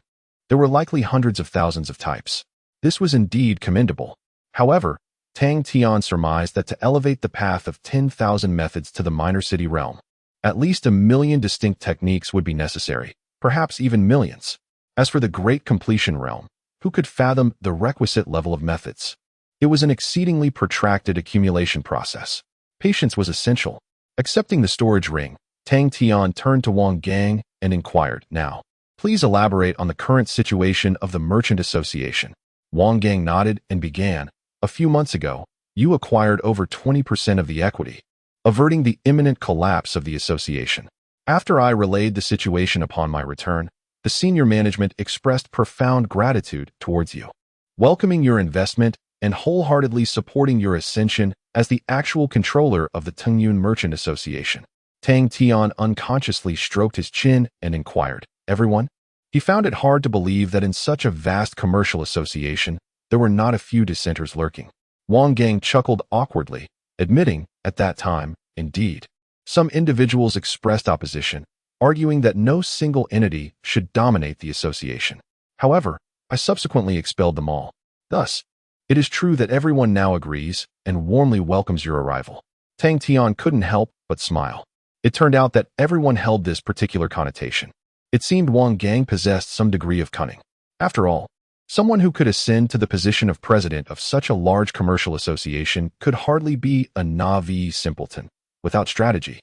there were likely hundreds of thousands of types. This was indeed commendable. However, Tang Tian surmised that to elevate the path of 10,000 methods to the minor city realm, at least 1 million distinct techniques would be necessary, perhaps even millions. As for the great completion realm, who could fathom the requisite level of methods? It was an exceedingly protracted accumulation process. Patience was essential. Accepting the storage ring, Tang Tian turned to Wang Gang and inquired, now, please elaborate on the current situation of the Merchant Association. Wang Gang nodded and began, a few months ago, you acquired over 20% of the equity, averting the imminent collapse of the association. After I relayed the situation upon my return, the senior management expressed profound gratitude towards you, welcoming your investment and wholeheartedly supporting your ascension as the actual controller of the Tingyun Merchant Association. Tang Tian unconsciously stroked his chin and inquired, everyone? He found it hard to believe that in such a vast commercial association, there were not a few dissenters lurking. Wang Gang chuckled awkwardly, admitting, at that time, indeed, some individuals expressed opposition, arguing that no single entity should dominate the association. However, I subsequently expelled them all. Thus, it is true that everyone now agrees and warmly welcomes your arrival. Tang Tian couldn't help but smile. It turned out that everyone held this particular connotation. It seemed Wang Gang possessed some degree of cunning. After all, someone who could ascend to the position of president of such a large commercial association could hardly be a naive simpleton. Without strategy,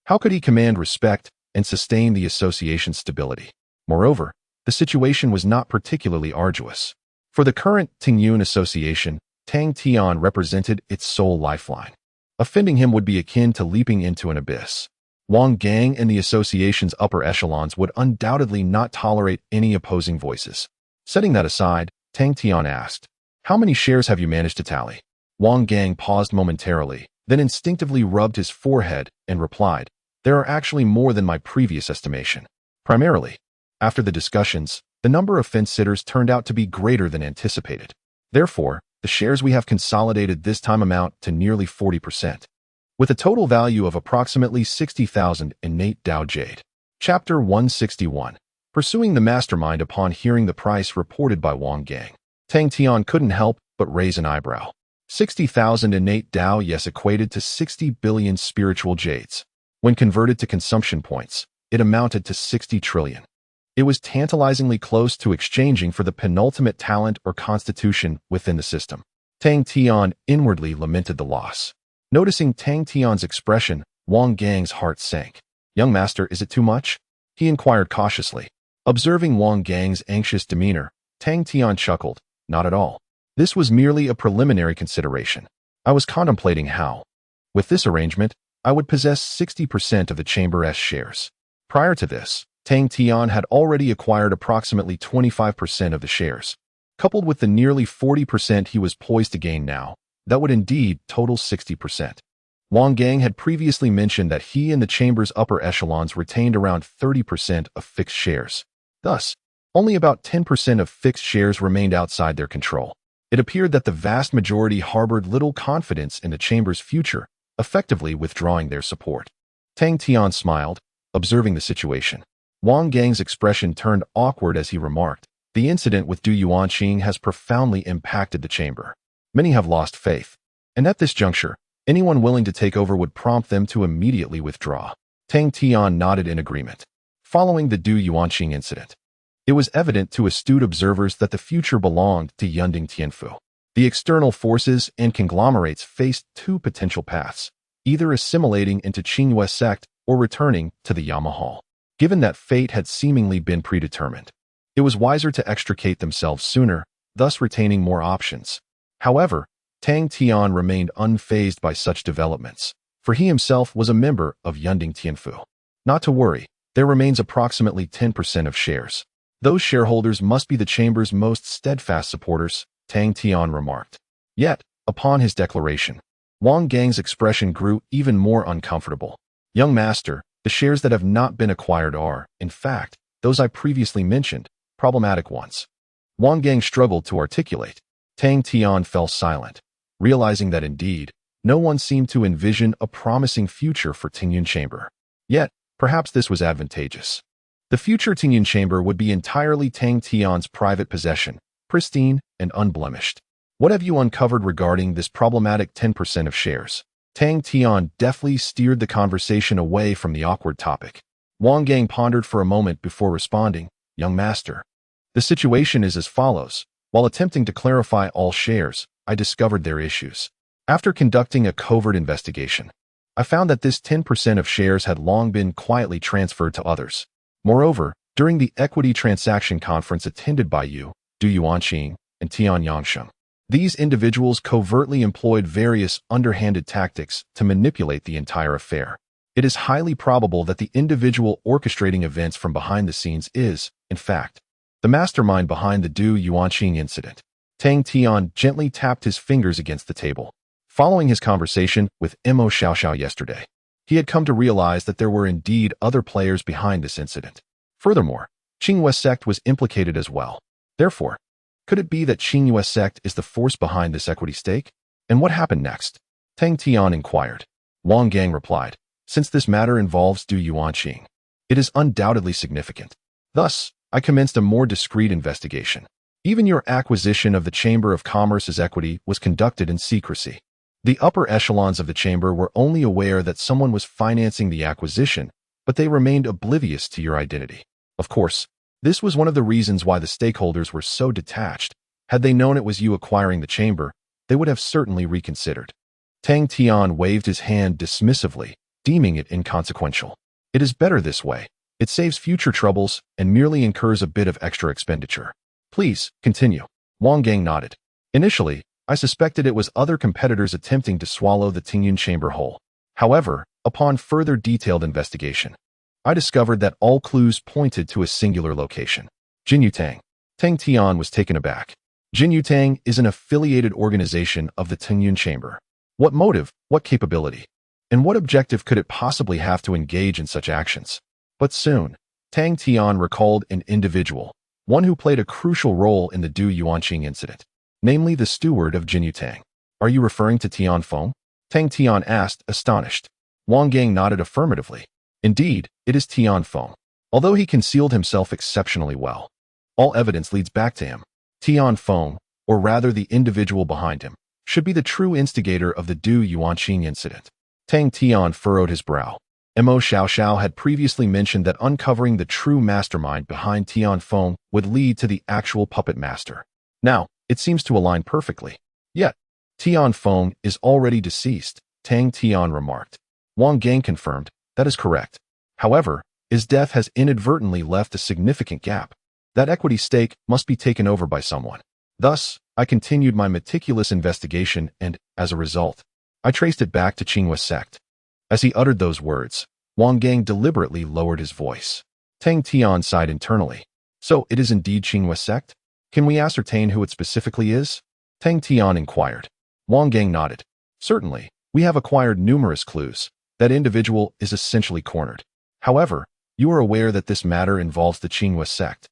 how could he command respect and sustain the association's stability? Moreover, the situation was not particularly arduous. For the current Tingyun Association, Tang Tian represented its sole lifeline. Offending him would be akin to leaping into an abyss. Wang Gang and the association's upper echelons would undoubtedly not tolerate any opposing voices. Setting that aside, Tang Tian asked, "How many shares have you managed to tally?" Wang Gang paused momentarily, then instinctively rubbed his forehead and replied, "There are actually more than my previous estimation. Primarily, after the discussions, the number of fence-sitters turned out to be greater than anticipated. Therefore, the shares we have consolidated this time amount to nearly 40%, with a total value of approximately 60,000 innate Dao Jade." Chapter 161. Pursuing the mastermind. Upon hearing the price reported by Wang Gang, Tang Tian couldn't help but raise an eyebrow. 60,000 innate Dao, yes, equated to 60 billion spiritual jades. When converted to consumption points, it amounted to 60 trillion. It was tantalizingly close to exchanging for the penultimate talent or constitution within the system. Tang Tian inwardly lamented the loss. Noticing Tang Tian's expression, Wang Gang's heart sank. "Young master, is it too much?" he inquired cautiously. Observing Wang Gang's anxious demeanor, Tang Tian chuckled, "Not at all. This was merely a preliminary consideration. I was contemplating how, with this arrangement, I would possess 60% of the Chamber's shares. Prior to this, Tang Tian had already acquired approximately 25% of the shares. Coupled with the nearly 40% he was poised to gain now, that would indeed total 60%. Wang Gang had previously mentioned that he and the Chamber's upper echelons retained around 30% of fixed shares. Thus, only about 10% of fixed shares remained outside their control. It appeared that the vast majority harbored little confidence in the Chamber's future, effectively withdrawing their support. Tang Tian smiled, observing the situation. Wang Gang's expression turned awkward as he remarked, "The incident with Du Yuanqing has profoundly impacted the Chamber. Many have lost faith, and at this juncture, anyone willing to take over would prompt them to immediately withdraw." Tang Tian nodded in agreement. Following the Du Yuanqing incident, it was evident to astute observers that the future belonged to Yunding Tianfu. The external forces and conglomerates faced two potential paths, either assimilating into Qingyue sect or returning to the Yama Hall. Given that fate had seemingly been predetermined, it was wiser to extricate themselves sooner, thus retaining more options. However, Tang Tian remained unfazed by such developments, for he himself was a member of Yunding Tianfu. "Not to worry, there remains approximately 10% of shares. Those shareholders must be the Chamber's most steadfast supporters," Tang Tian remarked. Yet, upon his declaration, Wang Gang's expression grew even more uncomfortable. "Young master, the shares that have not been acquired are, in fact, those I previously mentioned, problematic ones." Wang Gang struggled to articulate. Tang Tian fell silent, realizing that indeed, no one seemed to envision a promising future for Tingyun Chamber. Yet, perhaps this was advantageous. The future Tingyun Chamber would be entirely Tang Tian's private possession, pristine and unblemished. "What have you uncovered regarding this problematic 10% of shares?" Tang Tian deftly steered the conversation away from the awkward topic. Wang Gang pondered for a moment before responding, "Young master, the situation is as follows. While attempting to clarify all shares, I discovered their issues. After conducting a covert investigation, I found that this 10% of shares had long been quietly transferred to others. Moreover, during the equity transaction conference attended by you, Du Yuanqing, and Tian Yangsheng, these individuals covertly employed various underhanded tactics to manipulate the entire affair. It is highly probable that the individual orchestrating events from behind the scenes is, in fact, the mastermind behind the Du Yuanqing incident." Tang Tian gently tapped his fingers against the table. Following his conversation with Emo Shia Shao yesterday, he had come to realize that there were indeed other players behind this incident. Furthermore, Qingyue sect was implicated as well. Therefore, could it be that Qingyue sect is the force behind this equity stake? "And what happened next?" Tang Tian inquired. Wang Gang replied, "Since this matter involves Du Yuanqing, it is undoubtedly significant. Thus, I commenced a more discreet investigation. Even your acquisition of the Chamber of Commerce's equity was conducted in secrecy. The upper echelons of the Chamber were only aware that someone was financing the acquisition, but they remained oblivious to your identity. Of course, this was one of the reasons why the stakeholders were so detached. Had they known it was you acquiring the Chamber, they would have certainly reconsidered." Tang Tian waved his hand dismissively, deeming it inconsequential. "It is better this way. It saves future troubles and merely incurs a bit of extra expenditure. Please, continue." Wang Gang nodded. "Initially, I suspected it was other competitors attempting to swallow the Tingyun Chamber whole. However, Upon further detailed investigation, I discovered that all clues pointed to a singular location. Jinyutang. Tang Tian was taken aback. Jinyutang is an affiliated organization of the Tingyun Chamber. What motive, what capability, and what objective could it possibly have to engage in such actions? But soon, Tang Tian recalled an individual, one who played a crucial role in the Du Yuanqing incident, namely the steward of Jinyutang. Are you referring to Tian Feng? Tang Tian asked, astonished. Wang Gang nodded affirmatively. Indeed, it is Tian Feng. Although he concealed himself exceptionally well, all evidence leads back to him. Tian Feng, or rather the individual behind him, should be the true instigator of the Du Yuanqing incident. Tang Tian furrowed his brow. Emo Shia Shao had previously mentioned that uncovering the true mastermind behind Tian Feng would lead to the actual puppet master. Now, it seems to align perfectly. Yet, Tian Feng is already deceased, Tang Tian remarked. Wang Gang confirmed, that is correct. However, his death has inadvertently left a significant gap. That equity stake must be taken over by someone. Thus, I continued my meticulous investigation and, as a result, I traced it back to Qinghua sect. As he uttered those words, Wang Gang deliberately lowered his voice. Tang Tian sighed internally. So it is indeed Qinghua sect? Can we ascertain who it specifically is? Tang Tian inquired. Wang Gang nodded. Certainly, we have acquired numerous clues. That individual is essentially cornered. However, you are aware that this matter involves the Qinghua sect,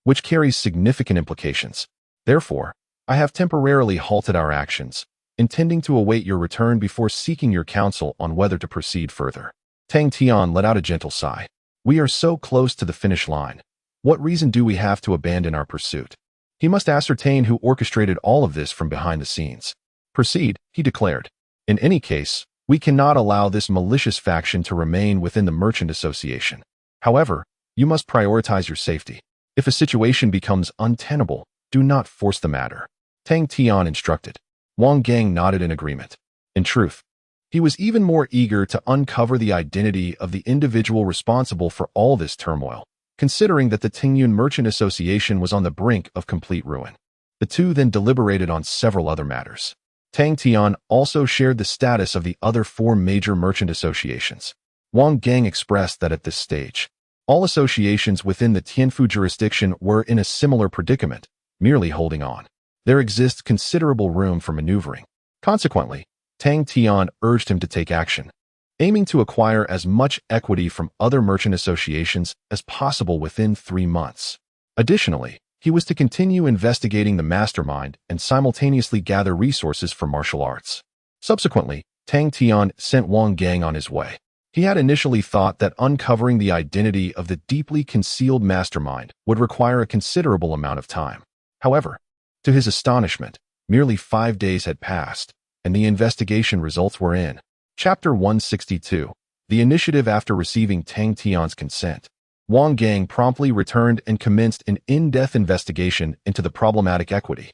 which carries significant implications. Therefore, I have temporarily halted our actions, intending to await your return before seeking your counsel on whether to proceed further. Tang Tian let out a gentle sigh. We are so close to the finish line. What reason do we have to abandon our pursuit? He must ascertain who orchestrated all of this from behind the scenes. Proceed, he declared. In any case, we cannot allow this malicious faction to remain within the Merchant Association. However, you must prioritize your safety. If a situation becomes untenable, do not force the matter. Tang Tian instructed. Wang Gang nodded in agreement. In truth, he was even more eager to uncover the identity of the individual responsible for all this turmoil, considering that the Tingyun Merchant Association was on the brink of complete ruin. The two then deliberated on several other matters. Tang Tian also shared the status of the other 4 major merchant associations. Wang Gang expressed that at this stage, all associations within the Tianfu jurisdiction were in a similar predicament, merely holding on. There exists considerable room for maneuvering. Consequently, Tang Tian urged him to take action, aiming to acquire as much equity from other merchant associations as possible within 3 months. Additionally, he was to continue investigating the mastermind and simultaneously gather resources for martial arts. Subsequently, Tang Tian sent Wang Gang on his way. He had initially thought that uncovering the identity of the deeply concealed mastermind would require a considerable amount of time. However, to his astonishment, merely 5 days had passed, and the investigation results were in. Chapter 162. The initiative after receiving Tang Tian's consent. Wang Gang promptly returned and commenced an in-depth investigation into the problematic equity.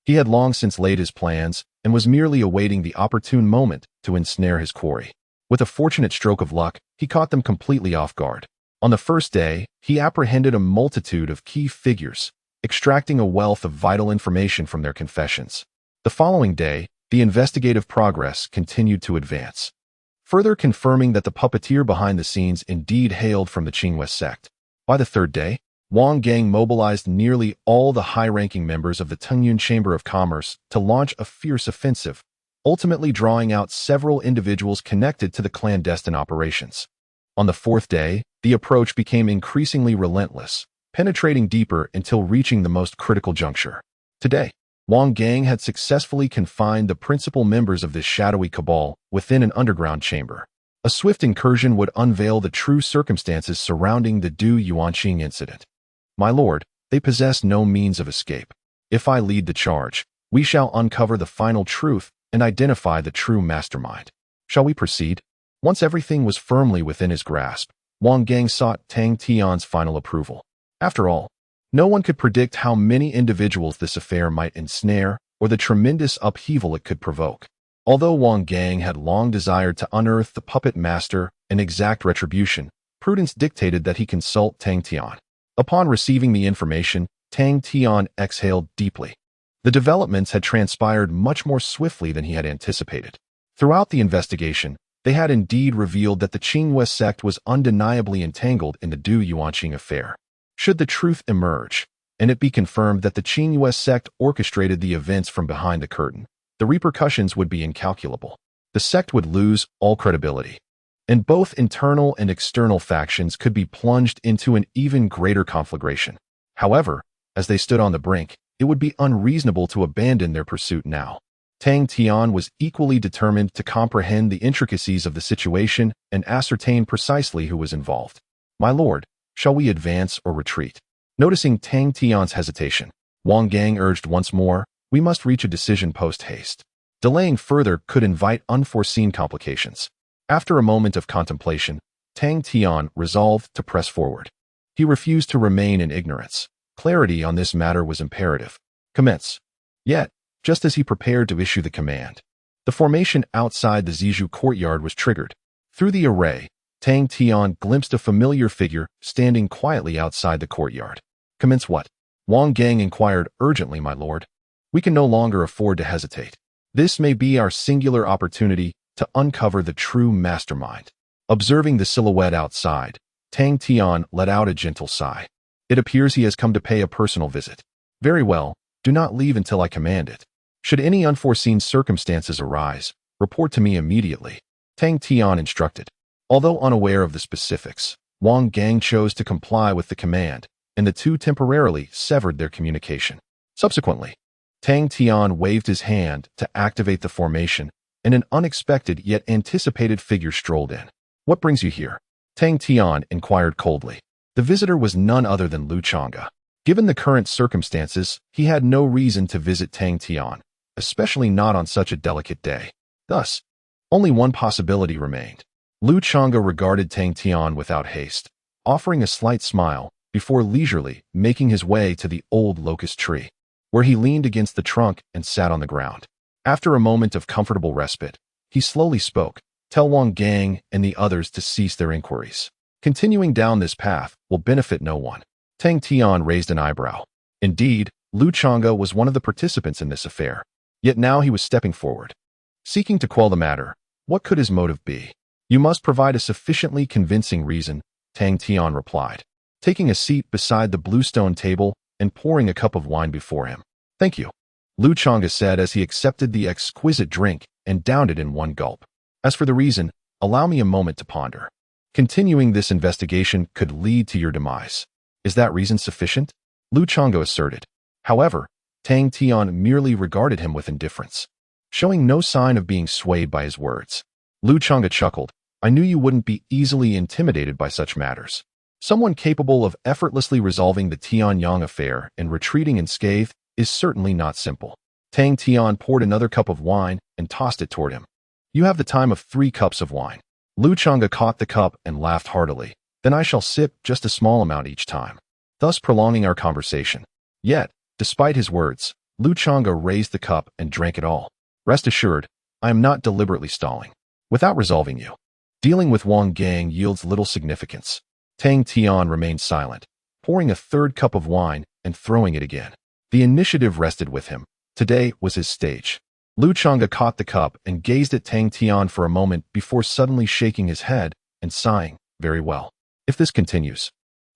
He had long since laid his plans and was merely awaiting the opportune moment to ensnare his quarry. With a fortunate stroke of luck, he caught them completely off guard. On the first day, he apprehended a multitude of key figures, extracting a wealth of vital information from their confessions. The following day, the investigative progress continued to advance, further confirming that the puppeteer behind the scenes indeed hailed from the Qinghua sect. By the third day, Wang Gang mobilized nearly all the high-ranking members of the Tingyun Chamber of Commerce to launch a fierce offensive, ultimately drawing out several individuals connected to the clandestine operations. On the 4th day, the approach became increasingly relentless, penetrating deeper until reaching the most critical juncture. Today, Wang Gang had successfully confined the principal members of this shadowy cabal within an underground chamber. A swift incursion would unveil the true circumstances surrounding the Du Yuanqing incident. My lord, they possess no means of escape. If I lead the charge, we shall uncover the final truth and identify the true mastermind. Shall we proceed? Once everything was firmly within his grasp, Wang Gang sought Tang Tian's final approval. After all, no one could predict how many individuals this affair might ensnare or the tremendous upheaval it could provoke. Although Wang Gang had long desired to unearth the puppet master and exact retribution, prudence dictated that he consult Tang Tian. Upon receiving the information, Tang Tian exhaled deeply. The developments had transpired much more swiftly than he had anticipated. Throughout the investigation, They had indeed revealed that the Qingyue sect was undeniably entangled in the Du Yuanqing affair. Should the truth emerge, and it be confirmed that the Qingyue sect orchestrated the events from behind the curtain, the repercussions would be incalculable. The sect would lose all credibility, and both internal and external factions could be plunged into an even greater conflagration. However, as they stood on the brink, it would be unreasonable to abandon their pursuit now. Tang Tian was equally determined to comprehend the intricacies of the situation and ascertain precisely who was involved. "My lord, shall we advance or retreat?" Noticing Tang Tian's hesitation, Wang Gang urged once more, "We must reach a decision post-haste. Delaying further could invite unforeseen complications." After a moment of contemplation, Tang Tian resolved to press forward. He refused to remain in ignorance. Clarity on this matter was imperative. "Commence." Yet, just as he prepared to issue the command, the formation outside the Zijou courtyard was triggered. Through the array, Tang Tian glimpsed a familiar figure standing quietly outside the courtyard. "Commence what?" Wang Gang inquired urgently, "My lord. We can no longer afford to hesitate. This may be our singular opportunity to uncover the true mastermind." Observing the silhouette outside, Tang Tian let out a gentle sigh. "It appears he has come to pay a personal visit. Very well, do not leave until I command it. Should any unforeseen circumstances arise, report to me immediately," Tang Tian instructed. Although unaware of the specifics, Wang Gang chose to comply with the command, and the two temporarily severed their communication. Subsequently, Tang Tian waved his hand to activate the formation, and an unexpected yet anticipated figure strolled in. "What brings you here?" Tang Tian inquired coldly. The visitor was none other than Chonga. Given the current circumstances, he had no reason to visit Tang Tian, especially not on such a delicate day. Thus, only one possibility remained. Chonga regarded Tang Tian without haste, offering a slight smile, before leisurely making his way to the old locust tree, where he leaned against the trunk and sat on the ground. After a moment of comfortable respite, he slowly spoke, "Tell Wang Gang and the others to cease their inquiries. Continuing down this path will benefit no one." Tang Tian raised an eyebrow. Indeed, Chonga was one of the participants in this affair, yet now he was stepping forward, seeking to quell the matter. What could his motive be? "You must provide a sufficiently convincing reason," Tang Tian replied, taking a seat beside the bluestone table and pouring a cup of wine before him. "Thank you," Chonga said as he accepted the exquisite drink and downed it in one gulp. "As for the reason, allow me a moment to ponder. Continuing this investigation could lead to your demise. Is that reason sufficient?" Chonga asserted. However, Tang Tian merely regarded him with indifference, showing no sign of being swayed by his words. Chonga chuckled. "I knew you wouldn't be easily intimidated by such matters. Someone capable of effortlessly resolving the Tianyang affair and retreating unscathed is certainly not simple." Tang Tian poured another cup of wine and tossed it toward him. "You have the time of 3 cups of wine." Chonga caught the cup and laughed heartily. "Then I shall sip just a small amount each time, thus prolonging our conversation." Yet, despite his words, Chonga raised the cup and drank it all. "Rest assured, I am not deliberately stalling. Without resolving you, dealing with Wang Gang yields little significance." Tang Tian remained silent, pouring a 3rd cup of wine and throwing it again. The initiative rested with him. Today was his stage. Chonga caught the cup and gazed at Tang Tian for a moment before suddenly shaking his head and sighing, "Very well. If this continues,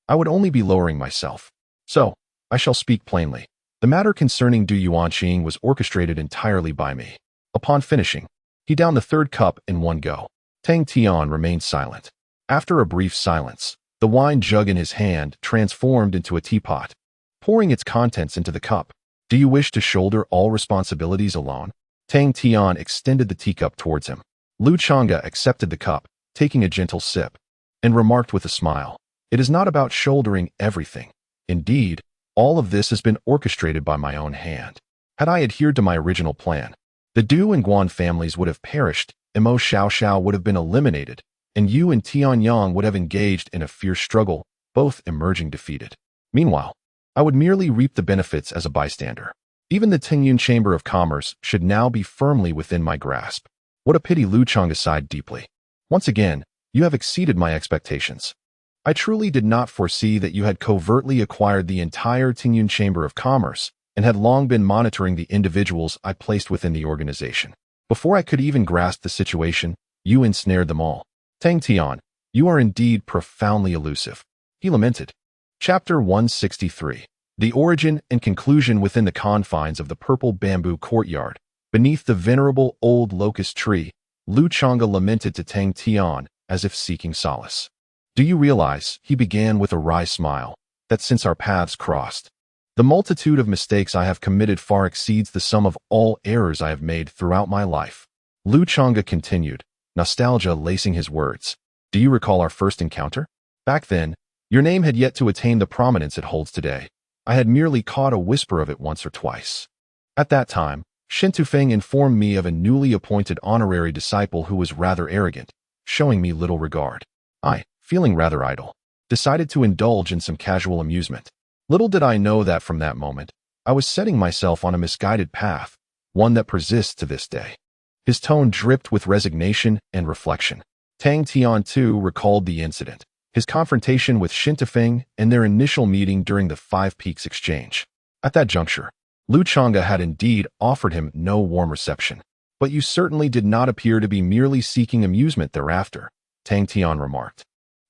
I would only be lowering myself. So, I shall speak plainly. The matter concerning Du Yuanqing was orchestrated entirely by me." Upon finishing, he downed the 3rd cup in one go. Tang Tian remained silent. After a brief silence, the wine jug in his hand transformed into a teapot, pouring its contents into the cup. "Do you wish to shoulder all responsibilities alone?" Tang Tian extended the teacup towards him. Chonga accepted the cup, taking a gentle sip, and remarked with a smile, "It is not about shouldering everything. Indeed, all of this has been orchestrated by my own hand. Had I adhered to my original plan, the Du and Guan families would have perished, Emo Shia Shao would have been eliminated, and you and Tianyang would have engaged in a fierce struggle, both emerging defeated. Meanwhile, I would merely reap the benefits as a bystander. Even the Tingyun Chamber of Commerce should now be firmly within my grasp." What a pity, Chonga sighed deeply. "Once again, you have exceeded my expectations. I truly did not foresee that you had covertly acquired the entire Tingyun Chamber of Commerce and had long been monitoring the individuals I placed within the organization. Before I could even grasp the situation, You ensnared them all. Tang Tian, you are indeed profoundly elusive, he lamented. Chapter 163. The origin and conclusion within the confines of the purple bamboo courtyard. Beneath the venerable old locust tree, Chonga lamented to Tang Tian as if seeking solace. Do you realize, he began with a wry smile, that since our paths crossed, the multitude of mistakes I have committed far exceeds the sum of all errors I have made throughout my life. Chonga continued, nostalgia lacing his words. Do you recall our first encounter? Back then, your name had yet to attain the prominence it holds today. I had merely caught a whisper of it once or twice. At that time, Shen Tufeng informed me of a newly appointed honorary disciple who was rather arrogant, showing me little regard. I, feeling rather idle, decided to indulge in some casual amusement. Little did I know that from that moment, I was setting myself on a misguided path, one that persists to this day. His tone dripped with resignation and reflection. Tang Tian too recalled the incident, his confrontation with Shen Tufeng and their initial meeting during the Five Peaks exchange. At that juncture, Chonga had indeed offered him no warm reception. But you certainly did not appear to be merely seeking amusement thereafter, Tang Tian remarked.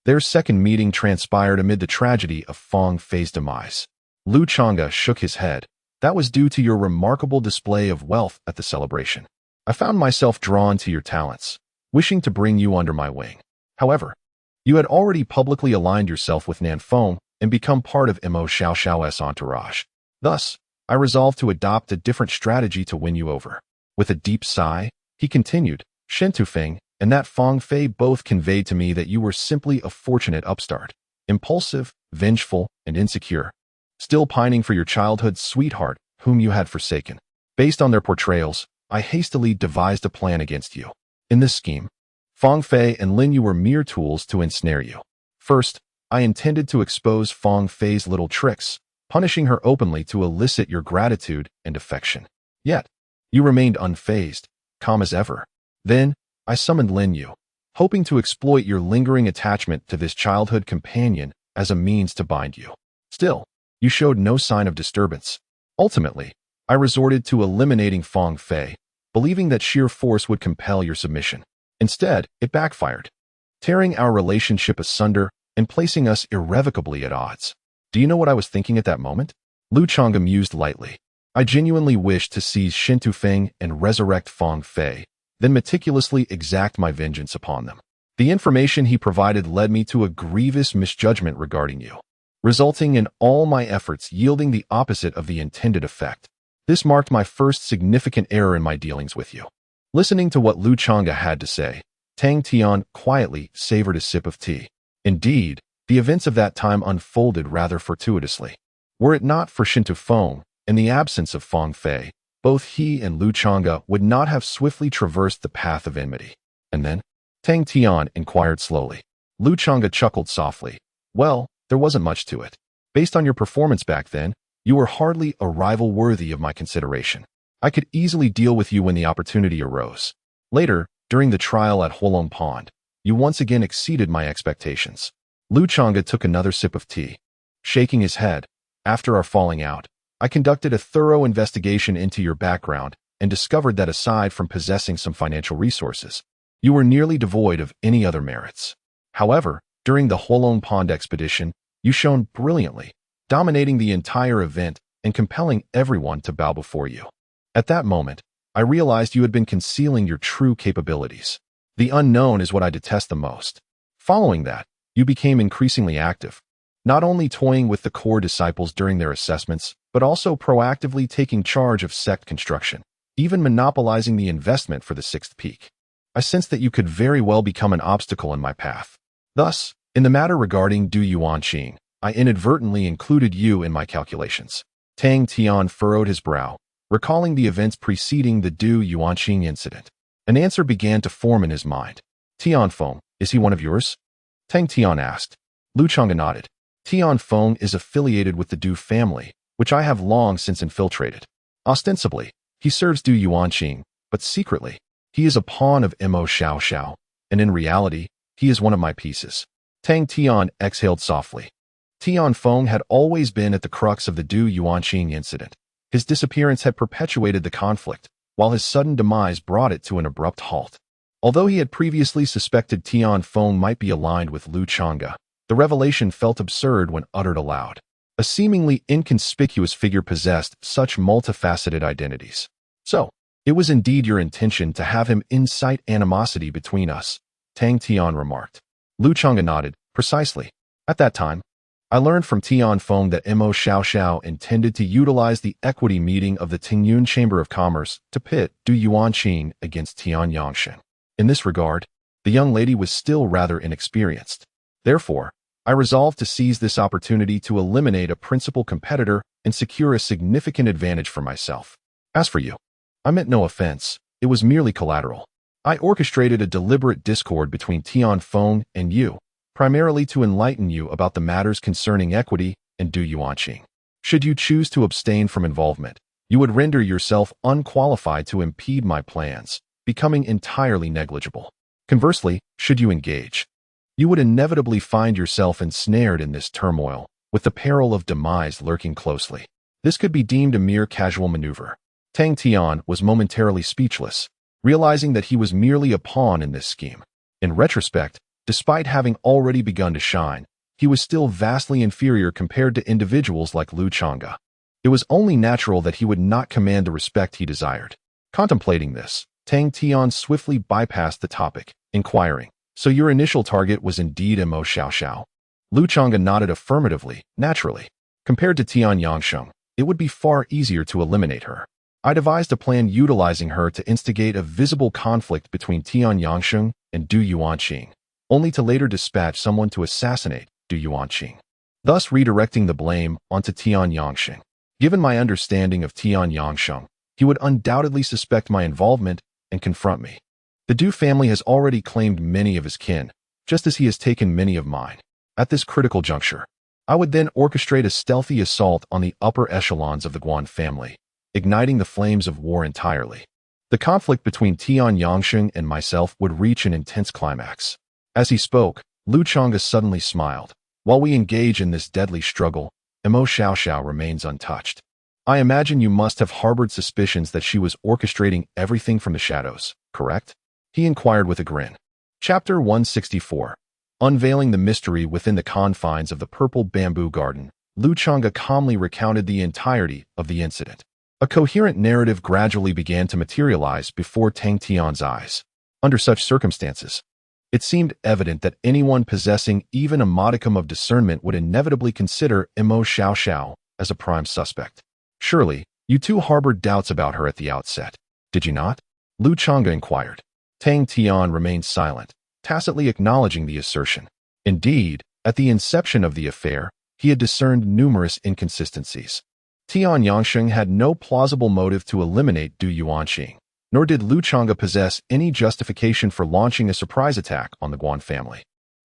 Their second meeting transpired amid the tragedy of Fong Fei's demise. Chonga shook his head. That was due to your remarkable display of wealth at the celebration. I found myself drawn to your talents, wishing to bring you under my wing. However, you had already publicly aligned yourself with Nanfeng and become part of Emo Shia Shao's entourage. Thus, I resolved to adopt a different strategy to win you over. With a deep sigh, he continued, Shen Tufeng and that Fang Fei both conveyed to me that you were simply a fortunate upstart, impulsive, vengeful, and insecure, still pining for your childhood sweetheart whom you had forsaken. Based on their portrayals, I hastily devised a plan against you. In this scheme, Fang Fei and Lin Yu were mere tools to ensnare you. First, I intended to expose Fang Fei's little tricks, punishing her openly to elicit your gratitude and affection. Yet, you remained unfazed, calm as ever. Then, I summoned Lin Yu, hoping to exploit your lingering attachment to this childhood companion as a means to bind you. Still, you showed no sign of disturbance. Ultimately, I resorted to eliminating Fang Fei, believing that sheer force would compel your submission. Instead, it backfired, tearing our relationship asunder and placing us irrevocably at odds. Do you know what I was thinking at that moment? Chonga mused lightly. I genuinely wished to seize Shen Tufeng and resurrect Fang Fei, then meticulously exact my vengeance upon them. The information he provided led me to a grievous misjudgment regarding you, resulting in all my efforts yielding the opposite of the intended effect. This marked my first significant error in my dealings with you. Listening to what Chonga had to say, Tang Tian quietly savored a sip of tea. Indeed, the events of that time unfolded rather fortuitously. Were it not for Shen Tufeng and the absence of Fang Fei, both he and Chonga would not have swiftly traversed the path of enmity. And then? Tang Tian inquired slowly. Chonga chuckled softly. Well, there wasn't much to it. Based on your performance back then, you were hardly a rival worthy of my consideration. I could easily deal with you when the opportunity arose. Later, during the trial at Huolong Pond, you once again exceeded my expectations. Chonga took another sip of tea. Shaking his head, after our falling out, I conducted a thorough investigation into your background and discovered that aside from possessing some financial resources, you were nearly devoid of any other merits. However, during the Huolong Pond expedition, you shone brilliantly, dominating the entire event and compelling everyone to bow before you. At that moment, I realized you had been concealing your true capabilities. The unknown is what I detest the most. Following that, you became increasingly active, not only toying with the core disciples during their assessments, but also proactively taking charge of sect construction, even monopolizing the investment for the sixth peak. I sensed that you could very well become an obstacle in my path. Thus, in the matter regarding Du Yuanqing, I inadvertently included you in my calculations. Tang Tian furrowed his brow, recalling the events preceding the Du Yuanqing incident. An answer began to form in his mind. Tianfeng, is he one of yours? Tang Tian asked. Chonga nodded. Tianfeng is affiliated with the Du family, which I have long since infiltrated. Ostensibly, he serves Du Yuanqing, but secretly, he is a pawn of Emo Shia Shao, and in reality, he is one of my pieces. Tang Tian exhaled softly. Tianfeng had always been at the crux of the Du Yuanqing incident. His disappearance had perpetuated the conflict, while his sudden demise brought it to an abrupt halt. Although he had previously suspected Tian Feng might be aligned with Lu Chonga, the revelation felt absurd when uttered aloud. A seemingly inconspicuous figure possessed such multifaceted identities. So, it was indeed your intention to have him incite animosity between us, Tang Tian remarked. Lu Chonga nodded. Precisely. At that time, I learned from Tian Feng that Emo Shia Shao intended to utilize the equity meeting of the Tingyun Chamber of Commerce to pit Du Yuanqing against Tian Yangsheng. In this regard, the young lady was still rather inexperienced. Therefore, I resolved to seize this opportunity to eliminate a principal competitor and secure a significant advantage for myself. As for you, I meant no offense. It was merely collateral. I orchestrated a deliberate discord between Tian Feng and you, primarily to enlighten you about the matters concerning equity and Du Yuanqing. Should you choose to abstain from involvement, you would render yourself unqualified to impede my plans, becoming entirely negligible. Conversely, should you engage, you would inevitably find yourself ensnared in this turmoil, with the peril of demise lurking closely. This could be deemed a mere casual maneuver. Tang Tian was momentarily speechless, realizing that he was merely a pawn in this scheme. In retrospect, despite having already begun to shine, he was still vastly inferior compared to individuals like Lu Chonga. It was only natural that he would not command the respect he desired. Contemplating this, Tang Tian swiftly bypassed the topic, inquiring, "So your initial target was indeed Emo Shia Shao?" Lu Chonga nodded affirmatively. Naturally. Compared to Tian Yangsheng, it would be far easier to eliminate her. I devised a plan utilizing her to instigate a visible conflict between Tian Yangsheng and Du Yuanqing, only to later dispatch someone to assassinate Du Yuanqing, thus redirecting the blame onto Tian Yangsheng. Given my understanding of Tian Yangsheng, he would undoubtedly suspect my involvement and confront me. The Du family has already claimed many of his kin, just as he has taken many of mine. At this critical juncture, I would then orchestrate a stealthy assault on the upper echelons of the Guan family, igniting the flames of war entirely. The conflict between Tian Yangsheng and myself would reach an intense climax. As he spoke, Lu Chonga suddenly smiled. While we engage in this deadly struggle, Emo Shia Shao remains untouched. I imagine you must have harbored suspicions that she was orchestrating everything from the shadows, correct? He inquired with a grin. Chapter 164. Unveiling the mystery within the confines of the purple bamboo garden, Lu Chonga calmly recounted the entirety of the incident. A coherent narrative gradually began to materialize before Tang Tian's eyes. Under such circumstances, it seemed evident that anyone possessing even a modicum of discernment would inevitably consider Emo Shia Shao as a prime suspect. Surely, you two harbored doubts about her at the outset, did you not? Lu Chonga inquired. Tang Tian remained silent, tacitly acknowledging the assertion. Indeed, at the inception of the affair, he had discerned numerous inconsistencies. Tian Yangsheng had no plausible motive to eliminate Du Yuanqing, nor did Lu Chonga possess any justification for launching a surprise attack on the Guan family,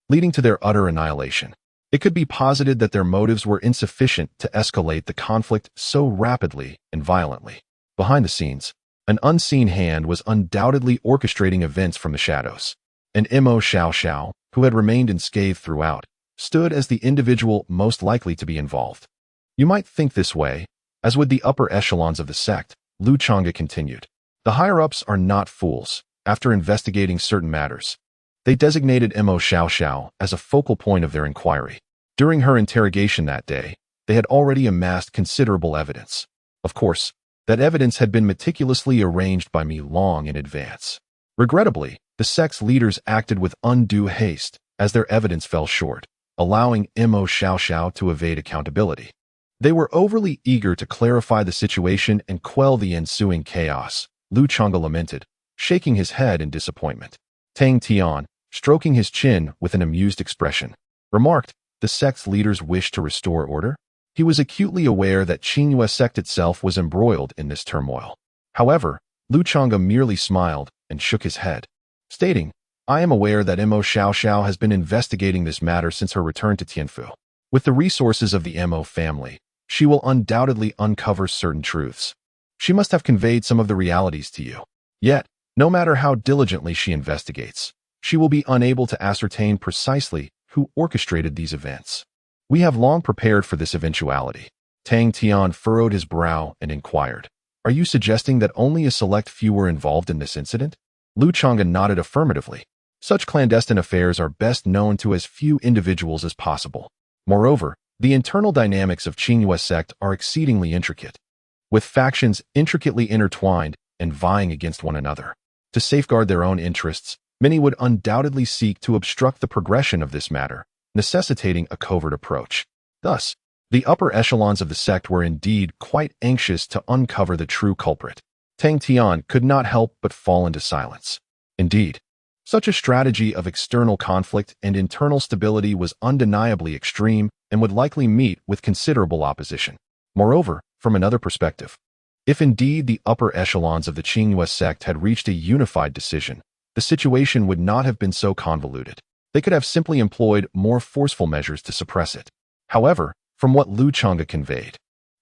leading to their utter annihilation. It could be posited that their motives were insufficient to escalate the conflict so rapidly and violently. Behind the scenes, an unseen hand was undoubtedly orchestrating events from the shadows. And Emo Shia Shao, who had remained unscathed throughout, stood as the individual most likely to be involved. You might think this way, as would the upper echelons of the sect, Lu Chonga continued. The higher-ups are not fools. After investigating certain matters, they designated Emo Shia Shao as a focal point of their inquiry. During her interrogation that day, they had already amassed considerable evidence. Of course, that evidence had been meticulously arranged by me long in advance. Regrettably, the sect's leaders acted with undue haste as their evidence fell short, allowing Emo Shia Shao to evade accountability. They were overly eager to clarify the situation and quell the ensuing chaos, Lu Chonga lamented, shaking his head in disappointment. Tang Tian, stroking his chin with an amused expression, remarked, "The sect's leaders wish to restore order?" He was acutely aware that Qingyue sect itself was embroiled in this turmoil. However, Lu Chonga merely smiled and shook his head, stating, "I am aware that Emo Shia Shao has been investigating this matter since her return to Tianfu. With the resources of the Emo family, she will undoubtedly uncover certain truths. She must have conveyed some of the realities to you. Yet, no matter how diligently she investigates, she will be unable to ascertain precisely who orchestrated these events. We have long prepared for this eventuality." Tang Tian furrowed his brow and inquired, "Are you suggesting that only a select few were involved in this incident?" Chonga nodded affirmatively. Such clandestine affairs are best known to as few individuals as possible. Moreover, the internal dynamics of Qingyue sect are exceedingly intricate, with factions intricately intertwined and vying against one another. To safeguard their own interests, many would undoubtedly seek to obstruct the progression of this matter, necessitating a covert approach. Thus, the upper echelons of the sect were indeed quite anxious to uncover the true culprit. Tang Tian could not help but fall into silence. Indeed, such a strategy of external conflict and internal stability was undeniably extreme and would likely meet with considerable opposition. Moreover, from another perspective, if indeed the upper echelons of the Qingyue sect had reached a unified decision, the situation would not have been so convoluted. They could have simply employed more forceful measures to suppress it. However, from what Chonga conveyed,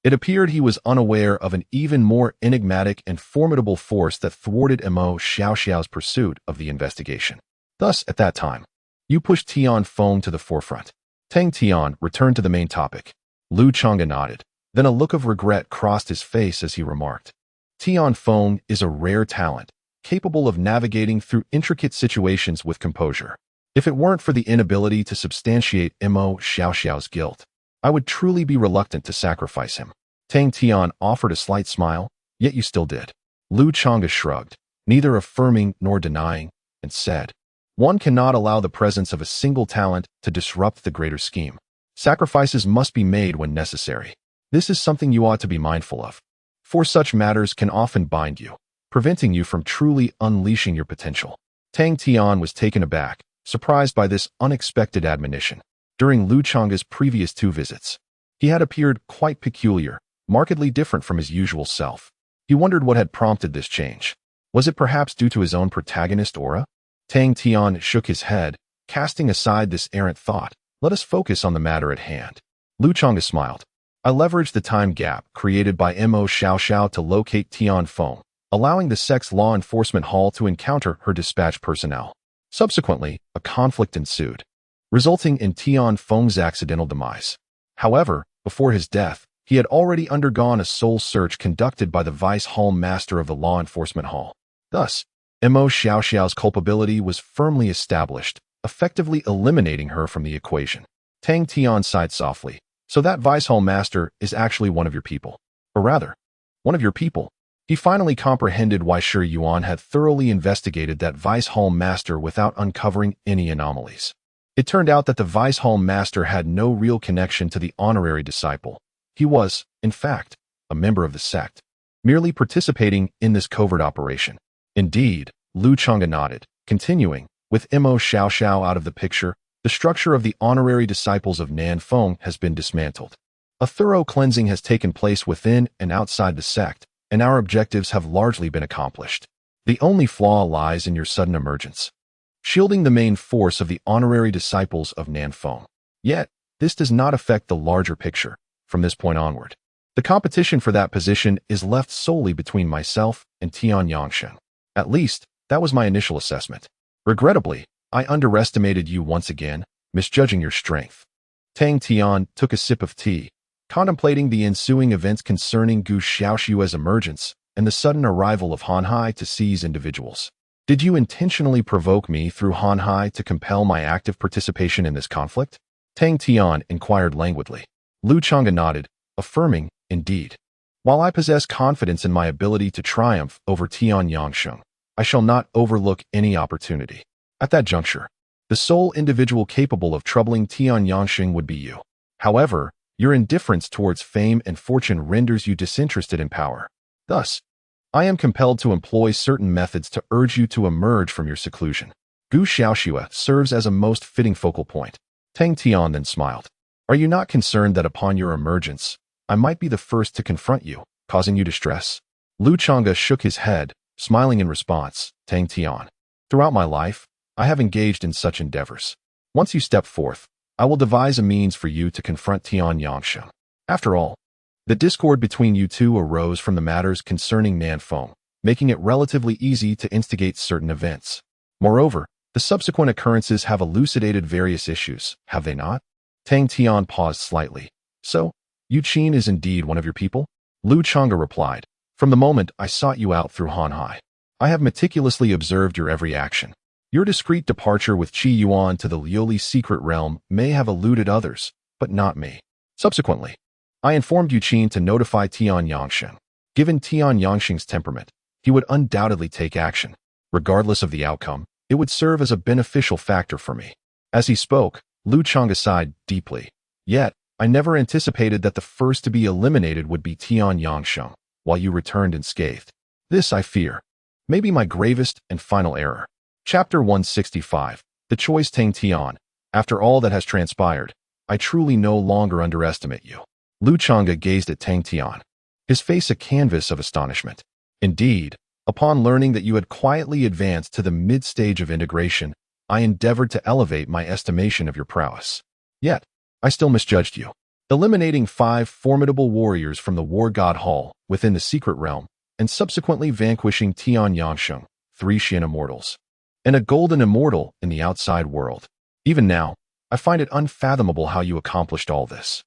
it appeared he was unaware of an even more enigmatic and formidable force that thwarted Emo Shia Shao's pursuit of the investigation. Thus, at that time, you pushed Tian Feng to the forefront. Tang Tian returned to the main topic. Chonga nodded. Then a look of regret crossed his face as he remarked, Tian Feng is a rare talent, capable of navigating through intricate situations with composure. If it weren't for the inability to substantiate Emo Shia Shao's guilt, I would truly be reluctant to sacrifice him. Tang Tian offered a slight smile, yet you still did. Chonga shrugged, neither affirming nor denying, and said, one cannot allow the presence of a single talent to disrupt the greater scheme. Sacrifices must be made when necessary. This is something you ought to be mindful of, for such matters can often bind you, preventing you from truly unleashing your potential. Tang Tian was taken aback, surprised by this unexpected admonition. During Chonga's previous 2 visits, he had appeared quite peculiar, markedly different from his usual self. He wondered what had prompted this change. Was it perhaps due to his own protagonist aura? Tang Tian shook his head, casting aside this errant thought. Let us focus on the matter at hand. Chonga smiled. I leveraged the time gap created by Emo Shia Shao to locate Tian Feng, allowing the sect's law enforcement hall to encounter her dispatch personnel. Subsequently, a conflict ensued, resulting in Tian Feng's accidental demise. However, before his death, he had already undergone a soul search conducted by the vice hall master of the law enforcement hall. Thus, Emo Shia Shao's culpability was firmly established, effectively eliminating her from the equation. Tang Tian sighed softly. So that vice hall master is actually one of your people. Or rather, one of your people. He finally comprehended why Shi Yuan had thoroughly investigated that vice hall master without uncovering any anomalies. It turned out that the vice hall master had no real connection to the honorary disciple. He was, in fact, a member of the sect, merely participating in this covert operation. Indeed, Chonga nodded, continuing, with Emo Shia Shao out of the picture, the structure of the honorary disciples of Nan Feng has been dismantled. A thorough cleansing has taken place within and outside the sect, and our objectives have largely been accomplished. The only flaw lies in your sudden emergence, shielding the main force of the honorary disciples of Nan Feng. Yet, this does not affect the larger picture. From this point onward, the competition for that position is left solely between myself and Tian Yangshen. At least, that was my initial assessment. Regrettably, I underestimated you once again, misjudging your strength. Tang Tian took a sip of tea, contemplating the ensuing events concerning Gu Xiaoshua's emergence and the sudden arrival of Han Hai to seize individuals. Did you intentionally provoke me through Han Hai to compel my active participation in this conflict? Tang Tian inquired languidly. Chonga nodded, affirming, indeed. While I possess confidence in my ability to triumph over Tian Yangshen, I shall not overlook any opportunity. At that juncture, the sole individual capable of troubling Tian Yangshen would be you. However, your indifference towards fame and fortune renders you disinterested in power. Thus, I am compelled to employ certain methods to urge you to emerge from your seclusion. Gu Xiaoshua serves as a most fitting focal point. Tang Tian then smiled. Are you not concerned that upon your emergence, I might be the first to confront you, causing you distress? Chonga shook his head, smiling in response. Tang Tian. Throughout my life, I have engaged in such endeavors. Once you step forth, I will devise a means for you to confront Tian Yangshen. After all, the discord between you two arose from the matters concerning Nan Feng, making it relatively easy to instigate certain events. Moreover, the subsequent occurrences have elucidated various issues, have they not? Tang Tian paused slightly. So, Yu Qin is indeed one of your people? Chonga replied. From the moment I sought you out through Han Hai, I have meticulously observed your every action. Your discreet departure with Qi Yuan to the Leoli secret realm may have eluded others, but not me. Subsequently, I informed Yu Qin to notify Tian Yangsheng. Given Tian Yangsheng's temperament, he would undoubtedly take action. Regardless of the outcome, it would serve as a beneficial factor for me. As he spoke, Lu Chonga sighed deeply. Yet, I never anticipated that the first to be eliminated would be Tian Yangsheng, while you returned unscathed. This, I fear, may be my gravest and final error. Chapter 165. The Choice Tang Tian. After all that has transpired, I truly no longer underestimate you. Lu Chonga gazed at Tang Tian, his face a canvas of astonishment. Indeed, upon learning that you had quietly advanced to the mid-stage of integration, I endeavored to elevate my estimation of your prowess. Yet, I still misjudged you. Eliminating 5 formidable warriors from the War God Hall within the secret realm, and subsequently vanquishing Tian Yangsheng, 3 Xian immortals, and a golden immortal in the outside world. Even now, I find it unfathomable how you accomplished all this.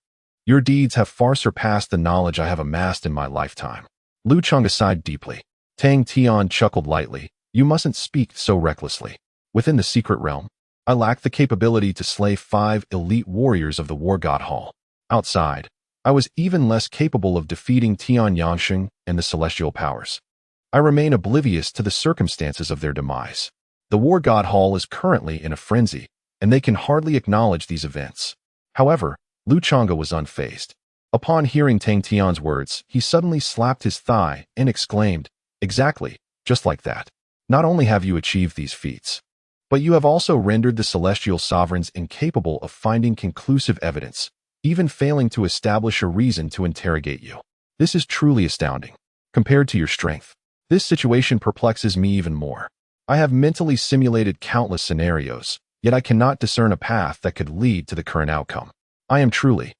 Your deeds have far surpassed the knowledge I have amassed in my lifetime. Lu Chonga sighed deeply. Tang Tian chuckled lightly. You mustn't speak so recklessly. Within the secret realm, I lack the capability to slay 5 elite warriors of the War God Hall. Outside, I was even less capable of defeating Tian Yangsheng and the celestial powers. I remain oblivious to the circumstances of their demise. The War God Hall is currently in a frenzy, and they can hardly acknowledge these events. However, Lu Chonga was unfazed. Upon hearing Tang Tian's words, he suddenly slapped his thigh and exclaimed, Exactly, just like that. Not only have you achieved these feats, but you have also rendered the celestial sovereigns incapable of finding conclusive evidence, even failing to establish a reason to interrogate you. This is truly astounding. Compared to your strength, this situation perplexes me even more. I have mentally simulated countless scenarios, yet I cannot discern a path that could lead to the current outcome. I am truly.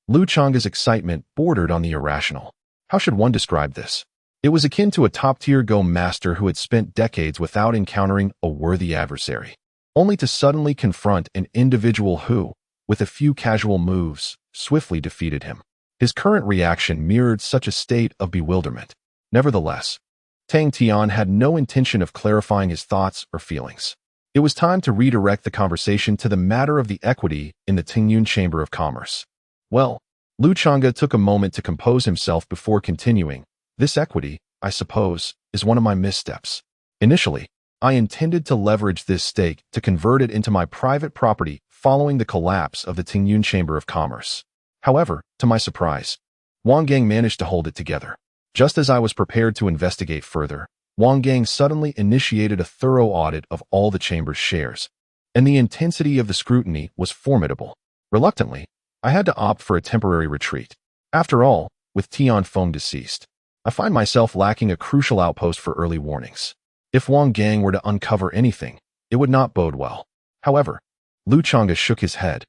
Lu Chonga's excitement bordered on the irrational. How should one describe this? It was akin to a top-tier Go master who had spent decades without encountering a worthy adversary, only to suddenly confront an individual who, with a few casual moves, swiftly defeated him. His current reaction mirrored such a state of bewilderment. Nevertheless, Tang Tian had no intention of clarifying his thoughts or feelings. It was time to redirect the conversation to the matter of the equity in the Tingyun Chamber of Commerce. Well, Lu Chonga took a moment to compose himself before continuing. This equity, I suppose, is one of my missteps. Initially, I intended to leverage this stake to convert it into my private property following the collapse of the Tingyun Chamber of Commerce. However, to my surprise, Wang Gang managed to hold it together. Just as I was prepared to investigate further, Wang Gang suddenly initiated a thorough audit of all the chamber's shares, and the intensity of the scrutiny was formidable. Reluctantly, I had to opt for a temporary retreat. After all, with Tian Feng deceased, I find myself lacking a crucial outpost for early warnings. If Wang Gang were to uncover anything, it would not bode well. However, Lu Chonga shook his head.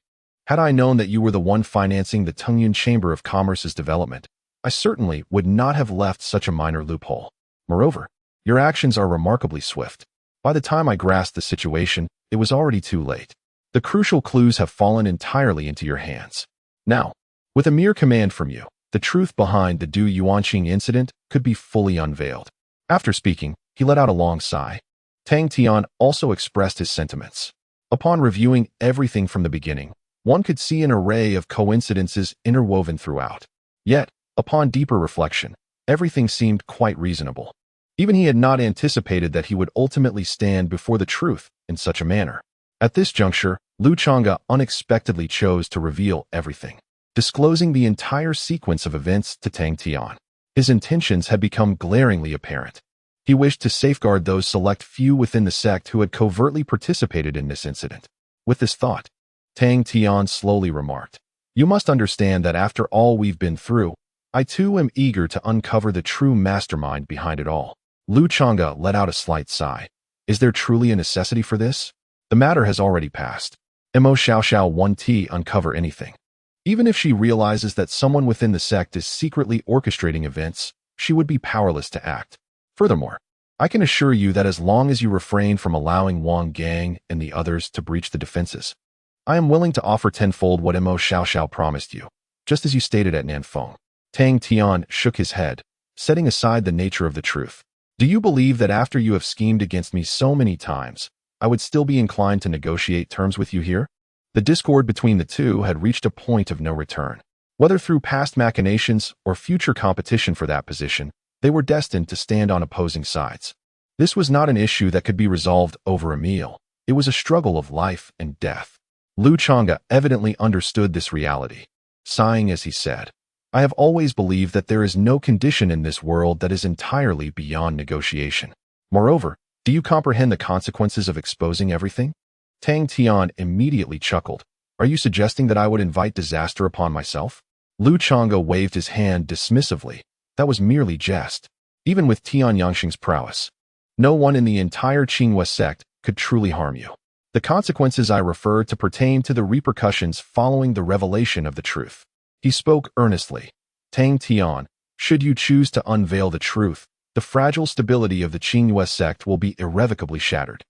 Had I known that you were the one financing the Tingyun Chamber of Commerce's development, I certainly would not have left such a minor loophole. Moreover, your actions are remarkably swift. By the time I grasped the situation, it was already too late. The crucial clues have fallen entirely into your hands. Now, with a mere command from you, the truth behind the Du Yuanqing incident could be fully unveiled. After speaking, he let out a long sigh. Tang Tian also expressed his sentiments. Upon reviewing everything from the beginning, one could see an array of coincidences interwoven throughout. Yet, upon deeper reflection, everything seemed quite reasonable. Even he had not anticipated that he would ultimately stand before the truth in such a manner. At this juncture, Lu Chonga unexpectedly chose to reveal everything, disclosing the entire sequence of events to Tang Tian. His intentions had become glaringly apparent. He wished to safeguard those select few within the sect who had covertly participated in this incident. With this thought, Tang Tian slowly remarked, You must understand that after all we've been through, I too am eager to uncover the true mastermind behind it all. Lu Chonga let out a slight sigh. Is there truly a necessity for this? The matter has already passed. Emo Shia Shao won't uncover anything. Even if she realizes that someone within the sect is secretly orchestrating events, she would be powerless to act. Furthermore, I can assure you that as long as you refrain from allowing Wang Gang and the others to breach the defenses, I am willing to offer tenfold what Emo Shia Shao promised you, just as you stated at Nanfeng. Tang Tian shook his head, setting aside the nature of the truth. Do you believe that after you have schemed against me so many times, I would still be inclined to negotiate terms with you here? The discord between the two had reached a point of no return. Whether through past machinations or future competition for that position, they were destined to stand on opposing sides. This was not an issue that could be resolved over a meal. It was a struggle of life and death. Chonga evidently understood this reality, sighing as he said, I have always believed that there is no condition in this world that is entirely beyond negotiation. Moreover, do you comprehend the consequences of exposing everything? Tang Tian immediately chuckled. Are you suggesting that I would invite disaster upon myself? Chonga waved his hand dismissively. That was merely jest. Even with Tian Yangsheng's prowess, no one in the entire Qinghua sect could truly harm you. The consequences I refer to pertain to the repercussions following the revelation of the truth. He spoke earnestly. Tang Tian, should you choose to unveil the truth, the fragile stability of the Qinghua sect will be irrevocably shattered.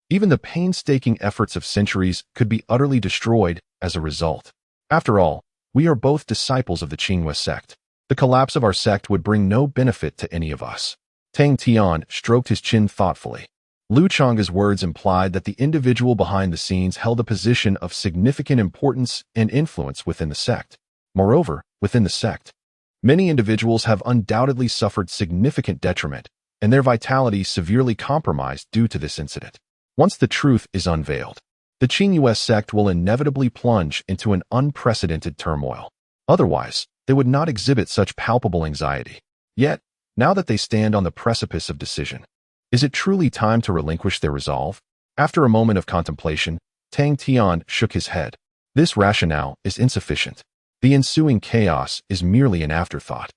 Even the painstaking efforts of centuries could be utterly destroyed as a result. After all, we are both disciples of the Qinghua sect. The collapse of our sect would bring no benefit to any of us. Tang Tian stroked his chin thoughtfully. Chonga's words implied that the individual behind the scenes held a position of significant importance and influence within the sect. Moreover, within the sect, many individuals have undoubtedly suffered significant detriment, and their vitality severely compromised due to this incident. Once the truth is unveiled, the Qinghua sect will inevitably plunge into an unprecedented turmoil. Otherwise, they would not exhibit such palpable anxiety. Yet, now that they stand on the precipice of decision, is it truly time to relinquish their resolve? After a moment of contemplation, Tang Tian shook his head. This rationale is insufficient. The ensuing chaos is merely an afterthought.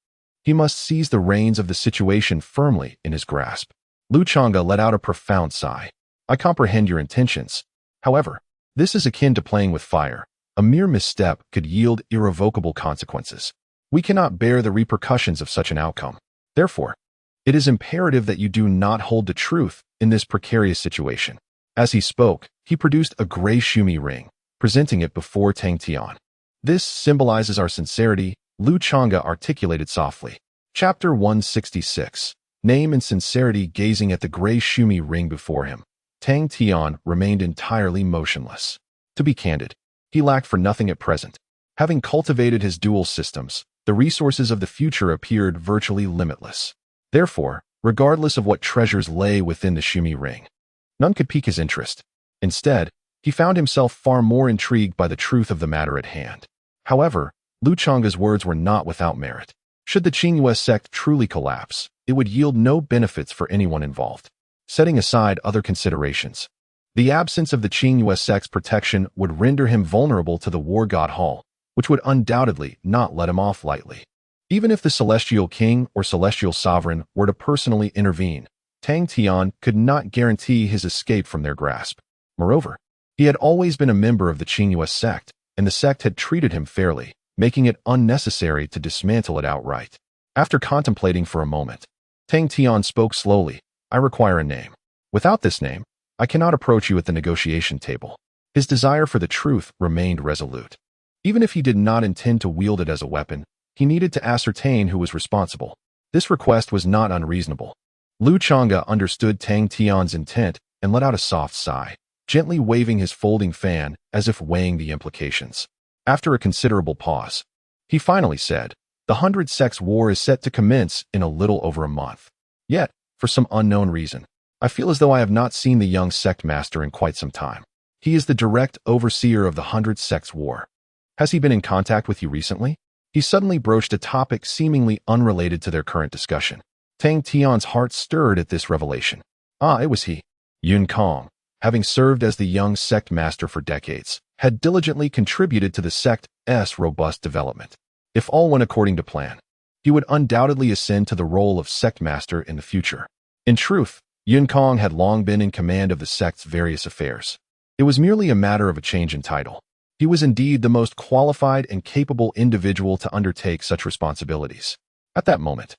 He must seize the reins of the situation firmly in his grasp. Chonga let out a profound sigh. I comprehend your intentions. However, this is akin to playing with fire. A mere misstep could yield irrevocable consequences. We cannot bear the repercussions of such an outcome. Therefore, it is imperative that you do not hold the truth in this precarious situation. As he spoke, he produced a gray shumi ring, presenting it before Tang Tian. This symbolizes our sincerity, Chonga articulated softly. Chapter 166. Name and sincerity. Gazing at the gray shumi ring before him, Tang Tian remained entirely motionless. To be candid, he lacked for nothing at present. Having cultivated his dual systems, the resources of the future appeared virtually limitless. Therefore, regardless of what treasures lay within the shumi ring, none could pique his interest. Instead, he found himself far more intrigued by the truth of the matter at hand. However, Chonga's words were not without merit. Should the Qinghua sect truly collapse, it would yield no benefits for anyone involved. Setting aside other considerations, the absence of the Qinghua sect's protection would render him vulnerable to the War God Hall, which would undoubtedly not let him off lightly. Even if the Celestial King or Celestial Sovereign were to personally intervene, Tang Tian could not guarantee his escape from their grasp. Moreover, he had always been a member of the Qinghua sect, and the sect had treated him fairly, making it unnecessary to dismantle it outright. After contemplating for a moment, Tang Tian spoke slowly. I require a name. Without this name, I cannot approach you at the negotiation table. His desire for the truth remained resolute. Even if he did not intend to wield it as a weapon, he needed to ascertain who was responsible. This request was not unreasonable. Chonga understood Tang Tian's intent and let out a soft sigh, gently waving his folding fan as if weighing the implications. After a considerable pause, he finally said, The 100 Sects War is set to commence in a little over a month. Yet, for some unknown reason, I feel as though I have not seen the young sect master in quite some time. He is the direct overseer of the 100 Sects War. Has he been in contact with you recently? He suddenly broached a topic seemingly unrelated to their current discussion. Tang Tian's heart stirred at this revelation. It was he. Yun Kong, having served as the young sect master for decades, had diligently contributed to the sect's robust development. If all went according to plan, he would undoubtedly ascend to the role of sect master in the future. In truth, Yun Kong had long been in command of the sect's various affairs. It was merely a matter of a change in title. He was indeed the most qualified and capable individual to undertake such responsibilities. At that moment,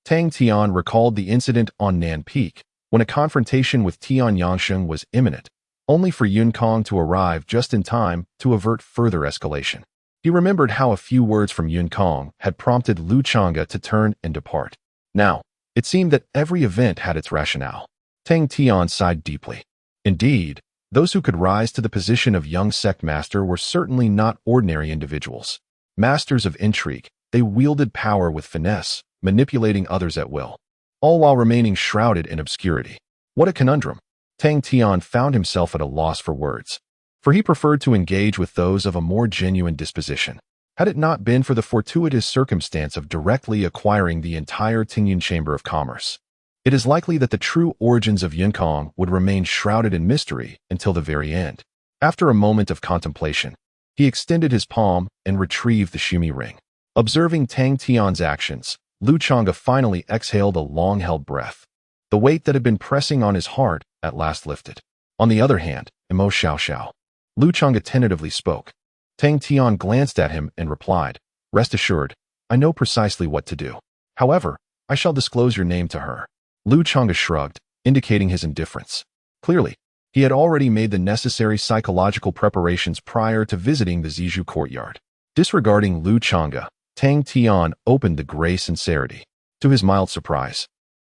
Tang Tian recalled the incident on Nan Peak, when a confrontation with Tian Yangsheng was imminent, only for Yun Kong to arrive just in time to avert further escalation. He remembered how a few words from Yun Kong had prompted Chonga to turn and depart. Now, It seemed that every event had its rationale. Tang Tian sighed deeply. Indeed, those who could rise to the position of young sect master were certainly not ordinary individuals. Masters of intrigue, they wielded power with finesse, manipulating others at will, all while remaining shrouded in obscurity. What a conundrum! Tang Tian found himself at a loss for words, for he preferred to engage with those of a more genuine disposition. Had it not been for the fortuitous circumstance of directly acquiring the entire Tingyun Chamber of Commerce, it is likely that the true origins of Yinkong would remain shrouded in mystery until the very end. After a moment of contemplation, he extended his palm and retrieved the Shumi ring. Observing Tang Tian's actions, Chonga finally exhaled a long-held breath. The weight that had been pressing on his heart at last lifted. On the other hand, Emo Shia Shao. Chonga tentatively spoke. Tang Tian glanced at him and replied, "Rest assured, I know precisely what to do. However, I shall disclose your name to her." Chonga shrugged, indicating his indifference. Clearly, he had already made the necessary psychological preparations prior to visiting the Zizhu courtyard. Disregarding Chonga, Tang Tian opened the gray sincerity. To his mild surprise,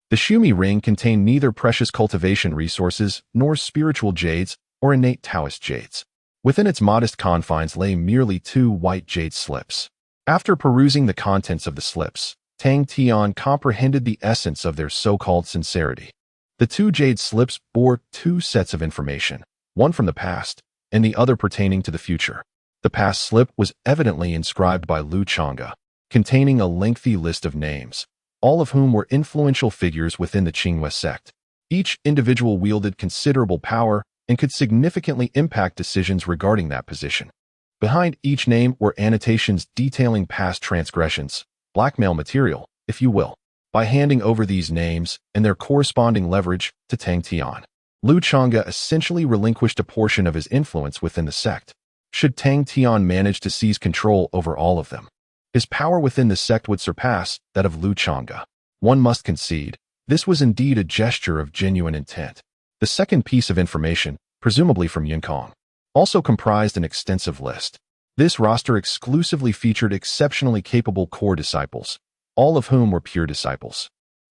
the Shumi ring contained neither precious cultivation resources nor spiritual jades or innate Taoist jades. Within its modest confines lay merely 2 white jade slips. After perusing the contents of the slips, Tang Tian comprehended the essence of their so-called sincerity. The 2 jade slips bore 2 sets of information, one from the past and the other pertaining to the future. The past slip was evidently inscribed by Chonga, containing a lengthy list of names, all of whom were influential figures within the Qingwei sect. Each individual wielded considerable power and could significantly impact decisions regarding that position. Behind each name were annotations detailing past transgressions, blackmail material, if you will. By handing over these names and their corresponding leverage to Tang Tian, Chonga essentially relinquished a portion of his influence within the sect. Should Tang Tian manage to seize control over all of them, his power within the sect would surpass that of Chonga. One must concede, this was indeed a gesture of genuine intent. The second piece of information, presumably from Yinkong, also comprised an extensive list. This roster exclusively featured exceptionally capable core disciples, all of whom were pure disciples.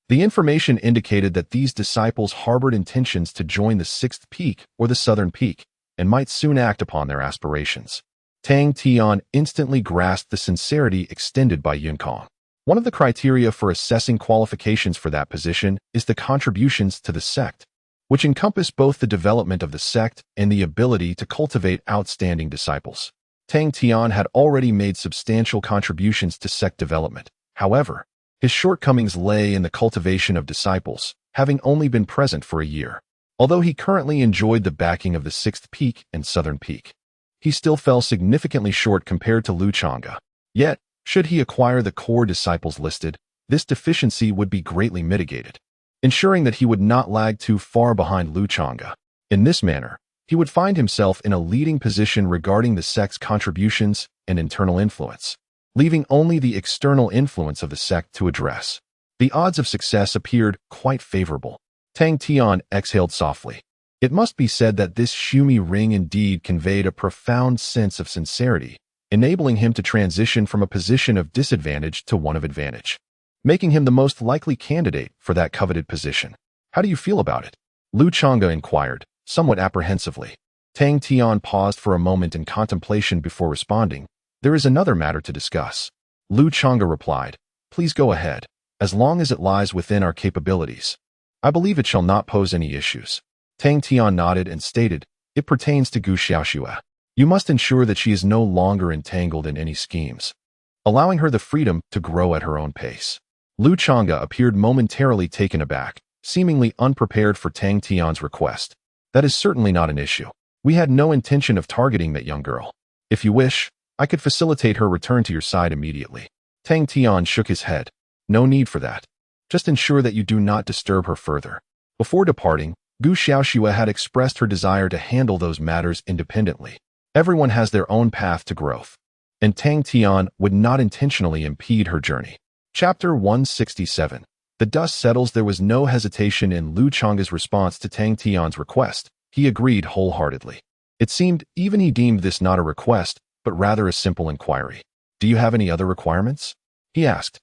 The information indicated that these disciples harbored intentions to join the 6th peak or the southern peak, and might soon act upon their aspirations. Tang Tian instantly grasped the sincerity extended by Yinkong. One of the criteria for assessing qualifications for that position is the contributions to the sect, which encompass both the development of the sect and the ability to cultivate outstanding disciples. Tang Tian had already made substantial contributions to sect development. However, his shortcomings lay in the cultivation of disciples, having only been present for a year. Although he currently enjoyed the backing of the 6th peak and southern peak, he still fell significantly short compared to Chonga. Yet, should he acquire the core disciples listed, this deficiency would be greatly mitigated, ensuring that he would not lag too far behind Chonga. In this manner, he would find himself in a leading position regarding the sect's contributions and internal influence, leaving only the external influence of the sect to address. The odds of success appeared quite favorable. Tang Tian exhaled softly. It must be said that this Shumi ring indeed conveyed a profound sense of sincerity, enabling him to transition from a position of disadvantage to one of advantage, making him the most likely candidate for that coveted position. "How do you feel about it?" Chonga inquired, somewhat apprehensively. Tang Tian paused for a moment in contemplation before responding. "There is another matter to discuss." Chonga replied, "Please go ahead, as long as it lies within our capabilities. I believe it shall not pose any issues." Tang Tian nodded and stated, "It pertains to Gu Xiaoxue. You must ensure that she is no longer entangled in any schemes, allowing her the freedom to grow at her own pace." Chonga appeared momentarily taken aback, seemingly unprepared for Tang Tian's request. "That is certainly not an issue. We had no intention of targeting that young girl. If you wish, I could facilitate her return to your side immediately." Tang Tian shook his head. "No need for that. Just ensure that you do not disturb her further." Before departing, Gu Xiaoxue had expressed her desire to handle those matters independently. Everyone has their own path to growth, and Tang Tian would not intentionally impede her journey. Chapter 167. The dust settles. There was no hesitation in Chonga's response to Tang Tian's request. He agreed wholeheartedly. It seemed even he deemed this not a request, but rather a simple inquiry. "Do you have any other requirements?" he asked.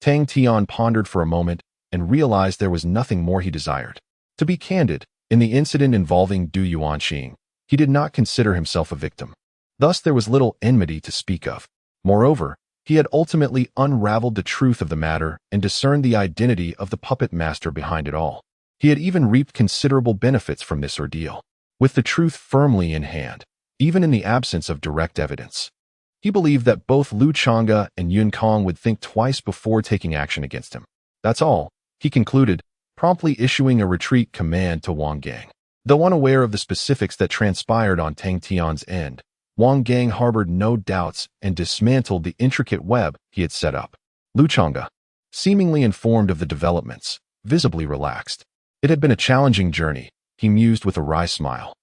Tang Tian pondered for a moment and realized there was nothing more he desired. To be candid, in the incident involving Du Yuanqing, he did not consider himself a victim. Thus there was little enmity to speak of. Moreover, he had ultimately unraveled the truth of the matter and discerned the identity of the puppet master behind it all. He had even reaped considerable benefits from this ordeal. With the truth firmly in hand, even in the absence of direct evidence, he believed that both Lu Chonga and Yun Kong would think twice before taking action against him. That's all, he concluded, promptly issuing a retreat command to Wang Gang. Though unaware of the specifics that transpired on Tang Tian's end, Wang Gang harbored no doubts and dismantled the intricate web he had set up. Lu Chonga, seemingly informed of the developments, visibly relaxed. It had been a challenging journey, he mused with a wry smile.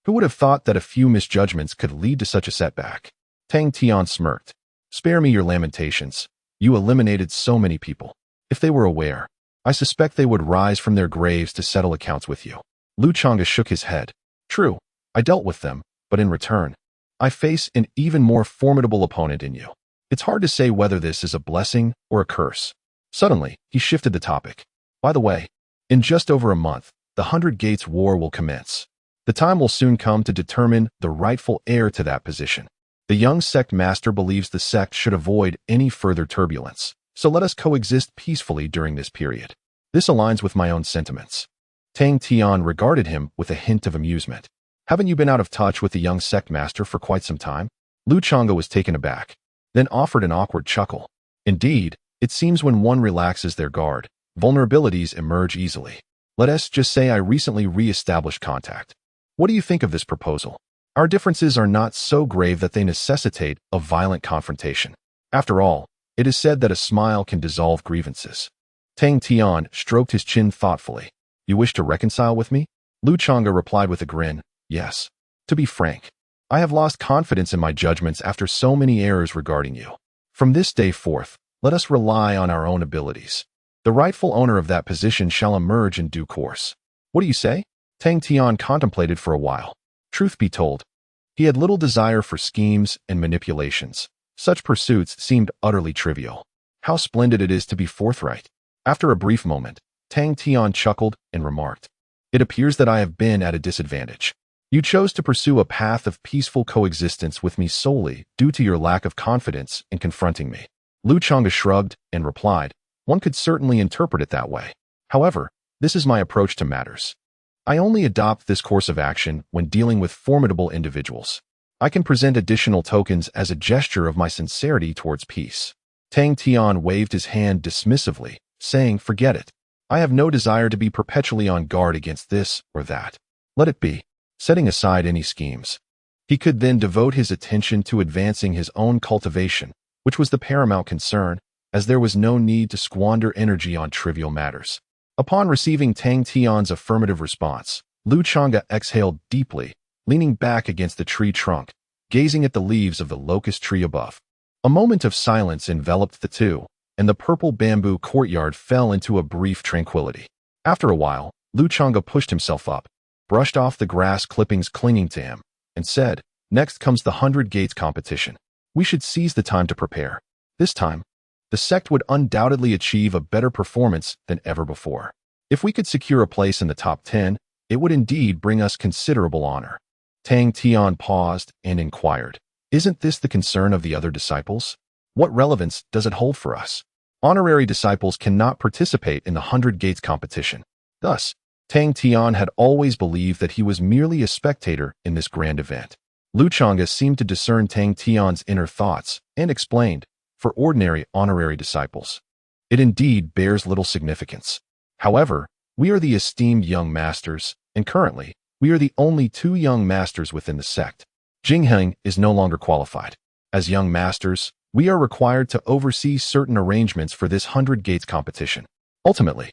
Who would have thought that a few misjudgments could lead to such a setback? Tang Tian smirked. Spare me your lamentations. You eliminated so many people. If they were aware, I suspect they would rise from their graves to settle accounts with you. Lu Chonga shook his head. True, I dealt with them, but in return, I face an even more formidable opponent in you. It's hard to say whether this is a blessing or a curse. Suddenly, he shifted the topic. By the way, in just over a month, the 100 Gates War will commence. The time will soon come to determine the rightful heir to that position. The young sect master believes the sect should avoid any further turbulence, so let us coexist peacefully during this period. This aligns with my own sentiments. Tang Tian regarded him with a hint of amusement. Haven't you been out of touch with the young sect master for quite some time? Lu Chonga was taken aback, then offered an awkward chuckle. Indeed, it seems when one relaxes their guard, vulnerabilities emerge easily. Let us just say I recently re-established contact. What do you think of this proposal? Our differences are not so grave that they necessitate a violent confrontation. After all, it is said that a smile can dissolve grievances. Tang Tian stroked his chin thoughtfully. You wish to reconcile with me? Lu Chonga replied with a grin. Yes. To be frank, I have lost confidence in my judgments after so many errors regarding you. From this day forth, let us rely on our own abilities. The rightful owner of that position shall emerge in due course. What do you say? Tang Tian contemplated for a while. Truth be told, he had little desire for schemes and manipulations. Such pursuits seemed utterly trivial. How splendid it is to be forthright. After a brief moment, Tang Tian chuckled and remarked, It appears that I have been at a disadvantage. You chose to pursue a path of peaceful coexistence with me solely due to your lack of confidence in confronting me. Lu Chonga shrugged and replied, One could certainly interpret it that way. However, this is my approach to matters. I only adopt this course of action when dealing with formidable individuals. I can present additional tokens as a gesture of my sincerity towards peace. Tang Tian waved his hand dismissively, saying, Forget it. I have no desire to be perpetually on guard against this or that. Let it be. Setting aside any schemes, he could then devote his attention to advancing his own cultivation, which was the paramount concern, as there was no need to squander energy on trivial matters. Upon receiving Tang Tian's affirmative response, Lu Chonga exhaled deeply, leaning back against the tree trunk, gazing at the leaves of the locust tree above. A moment of silence enveloped the two, and the purple bamboo courtyard fell into a brief tranquility. After a while, Lu Chonga pushed himself up, brushed off the grass clippings clinging to him, and said, Next comes the 100 Gates competition. We should seize the time to prepare. This time, the sect would undoubtedly achieve a better performance than ever before. If we could secure a place in the top 10, it would indeed bring us considerable honor. Tang Tian paused and inquired, Isn't this the concern of the other disciples? What relevance does it hold for us? Honorary disciples cannot participate in the 100 Gates competition. Thus, Tang Tian had always believed that he was merely a spectator in this grand event. Lu Chonga seemed to discern Tang Tian's inner thoughts and explained, For ordinary honorary disciples, it indeed bears little significance. However, we are the esteemed young masters, and currently, we are the only 2 young masters within the sect. Jingheng is no longer qualified. As young masters, we are required to oversee certain arrangements for this 100 Gates competition. Ultimately,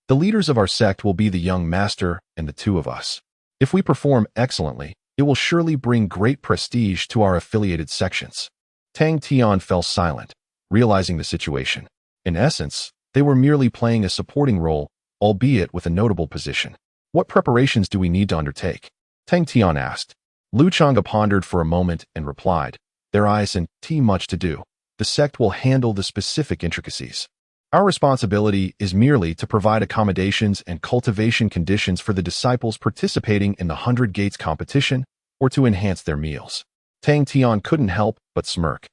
the leaders of our sect will be the young master and the 2 of us. If we perform excellently, it will surely bring great prestige to our affiliated sections. Tang Tian fell silent, realizing the situation. In essence, they were merely playing a supporting role, albeit with a notable position. What preparations do we need to undertake? Tang Tian asked. Lu Chonga pondered for a moment and replied, There isn't much to do. The sect will handle the specific intricacies. Our responsibility is merely to provide accommodations and cultivation conditions for the disciples participating in the 100 Gates competition or to enhance their meals. Tang Tian couldn't help but smirk.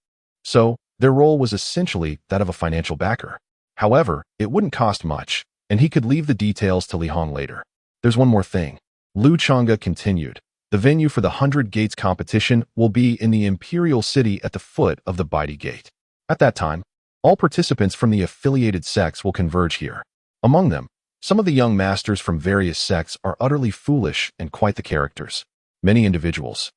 So, their role was essentially that of a financial backer. However, it wouldn't cost much, and he could leave the details to Li Hong later. There's one more thing. Chonga continued. The venue for the 100 Gates competition will be in the Imperial City at the foot of the Body Gate. At that time, all participants from the affiliated sects will converge here. Among them, some of the young masters from various sects are utterly foolish and quite the characters. Many individuals,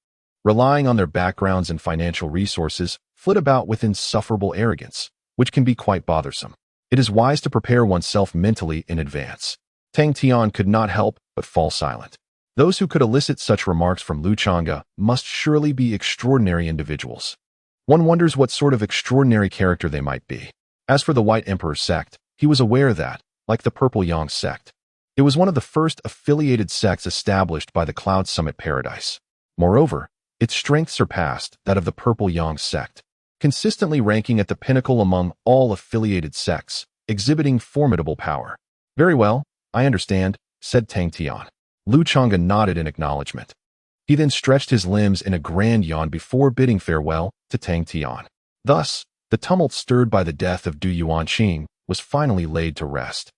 relying on their backgrounds and financial resources, flit about with insufferable arrogance, which can be quite bothersome. It is wise to prepare oneself mentally in advance. Tang Tian could not help but fall silent. Those who could elicit such remarks from Chonga must surely be extraordinary individuals. One wonders what sort of extraordinary character they might be. As for the White Emperor sect, he was aware that, like the Purple Xiangz sect, it was one of the first affiliated sects established by the Cloud Summit Paradise. Moreover, its strength surpassed that of the Purple Xiangz sect, consistently ranking at the pinnacle among all affiliated sects, exhibiting formidable power. Very well, I understand, said Tang Tian. Chonga nodded in acknowledgement. He then stretched his limbs in a grand yawn before bidding farewell to Tang Tian. Thus, the tumult stirred by the death of Du Yuanqing was finally laid to rest.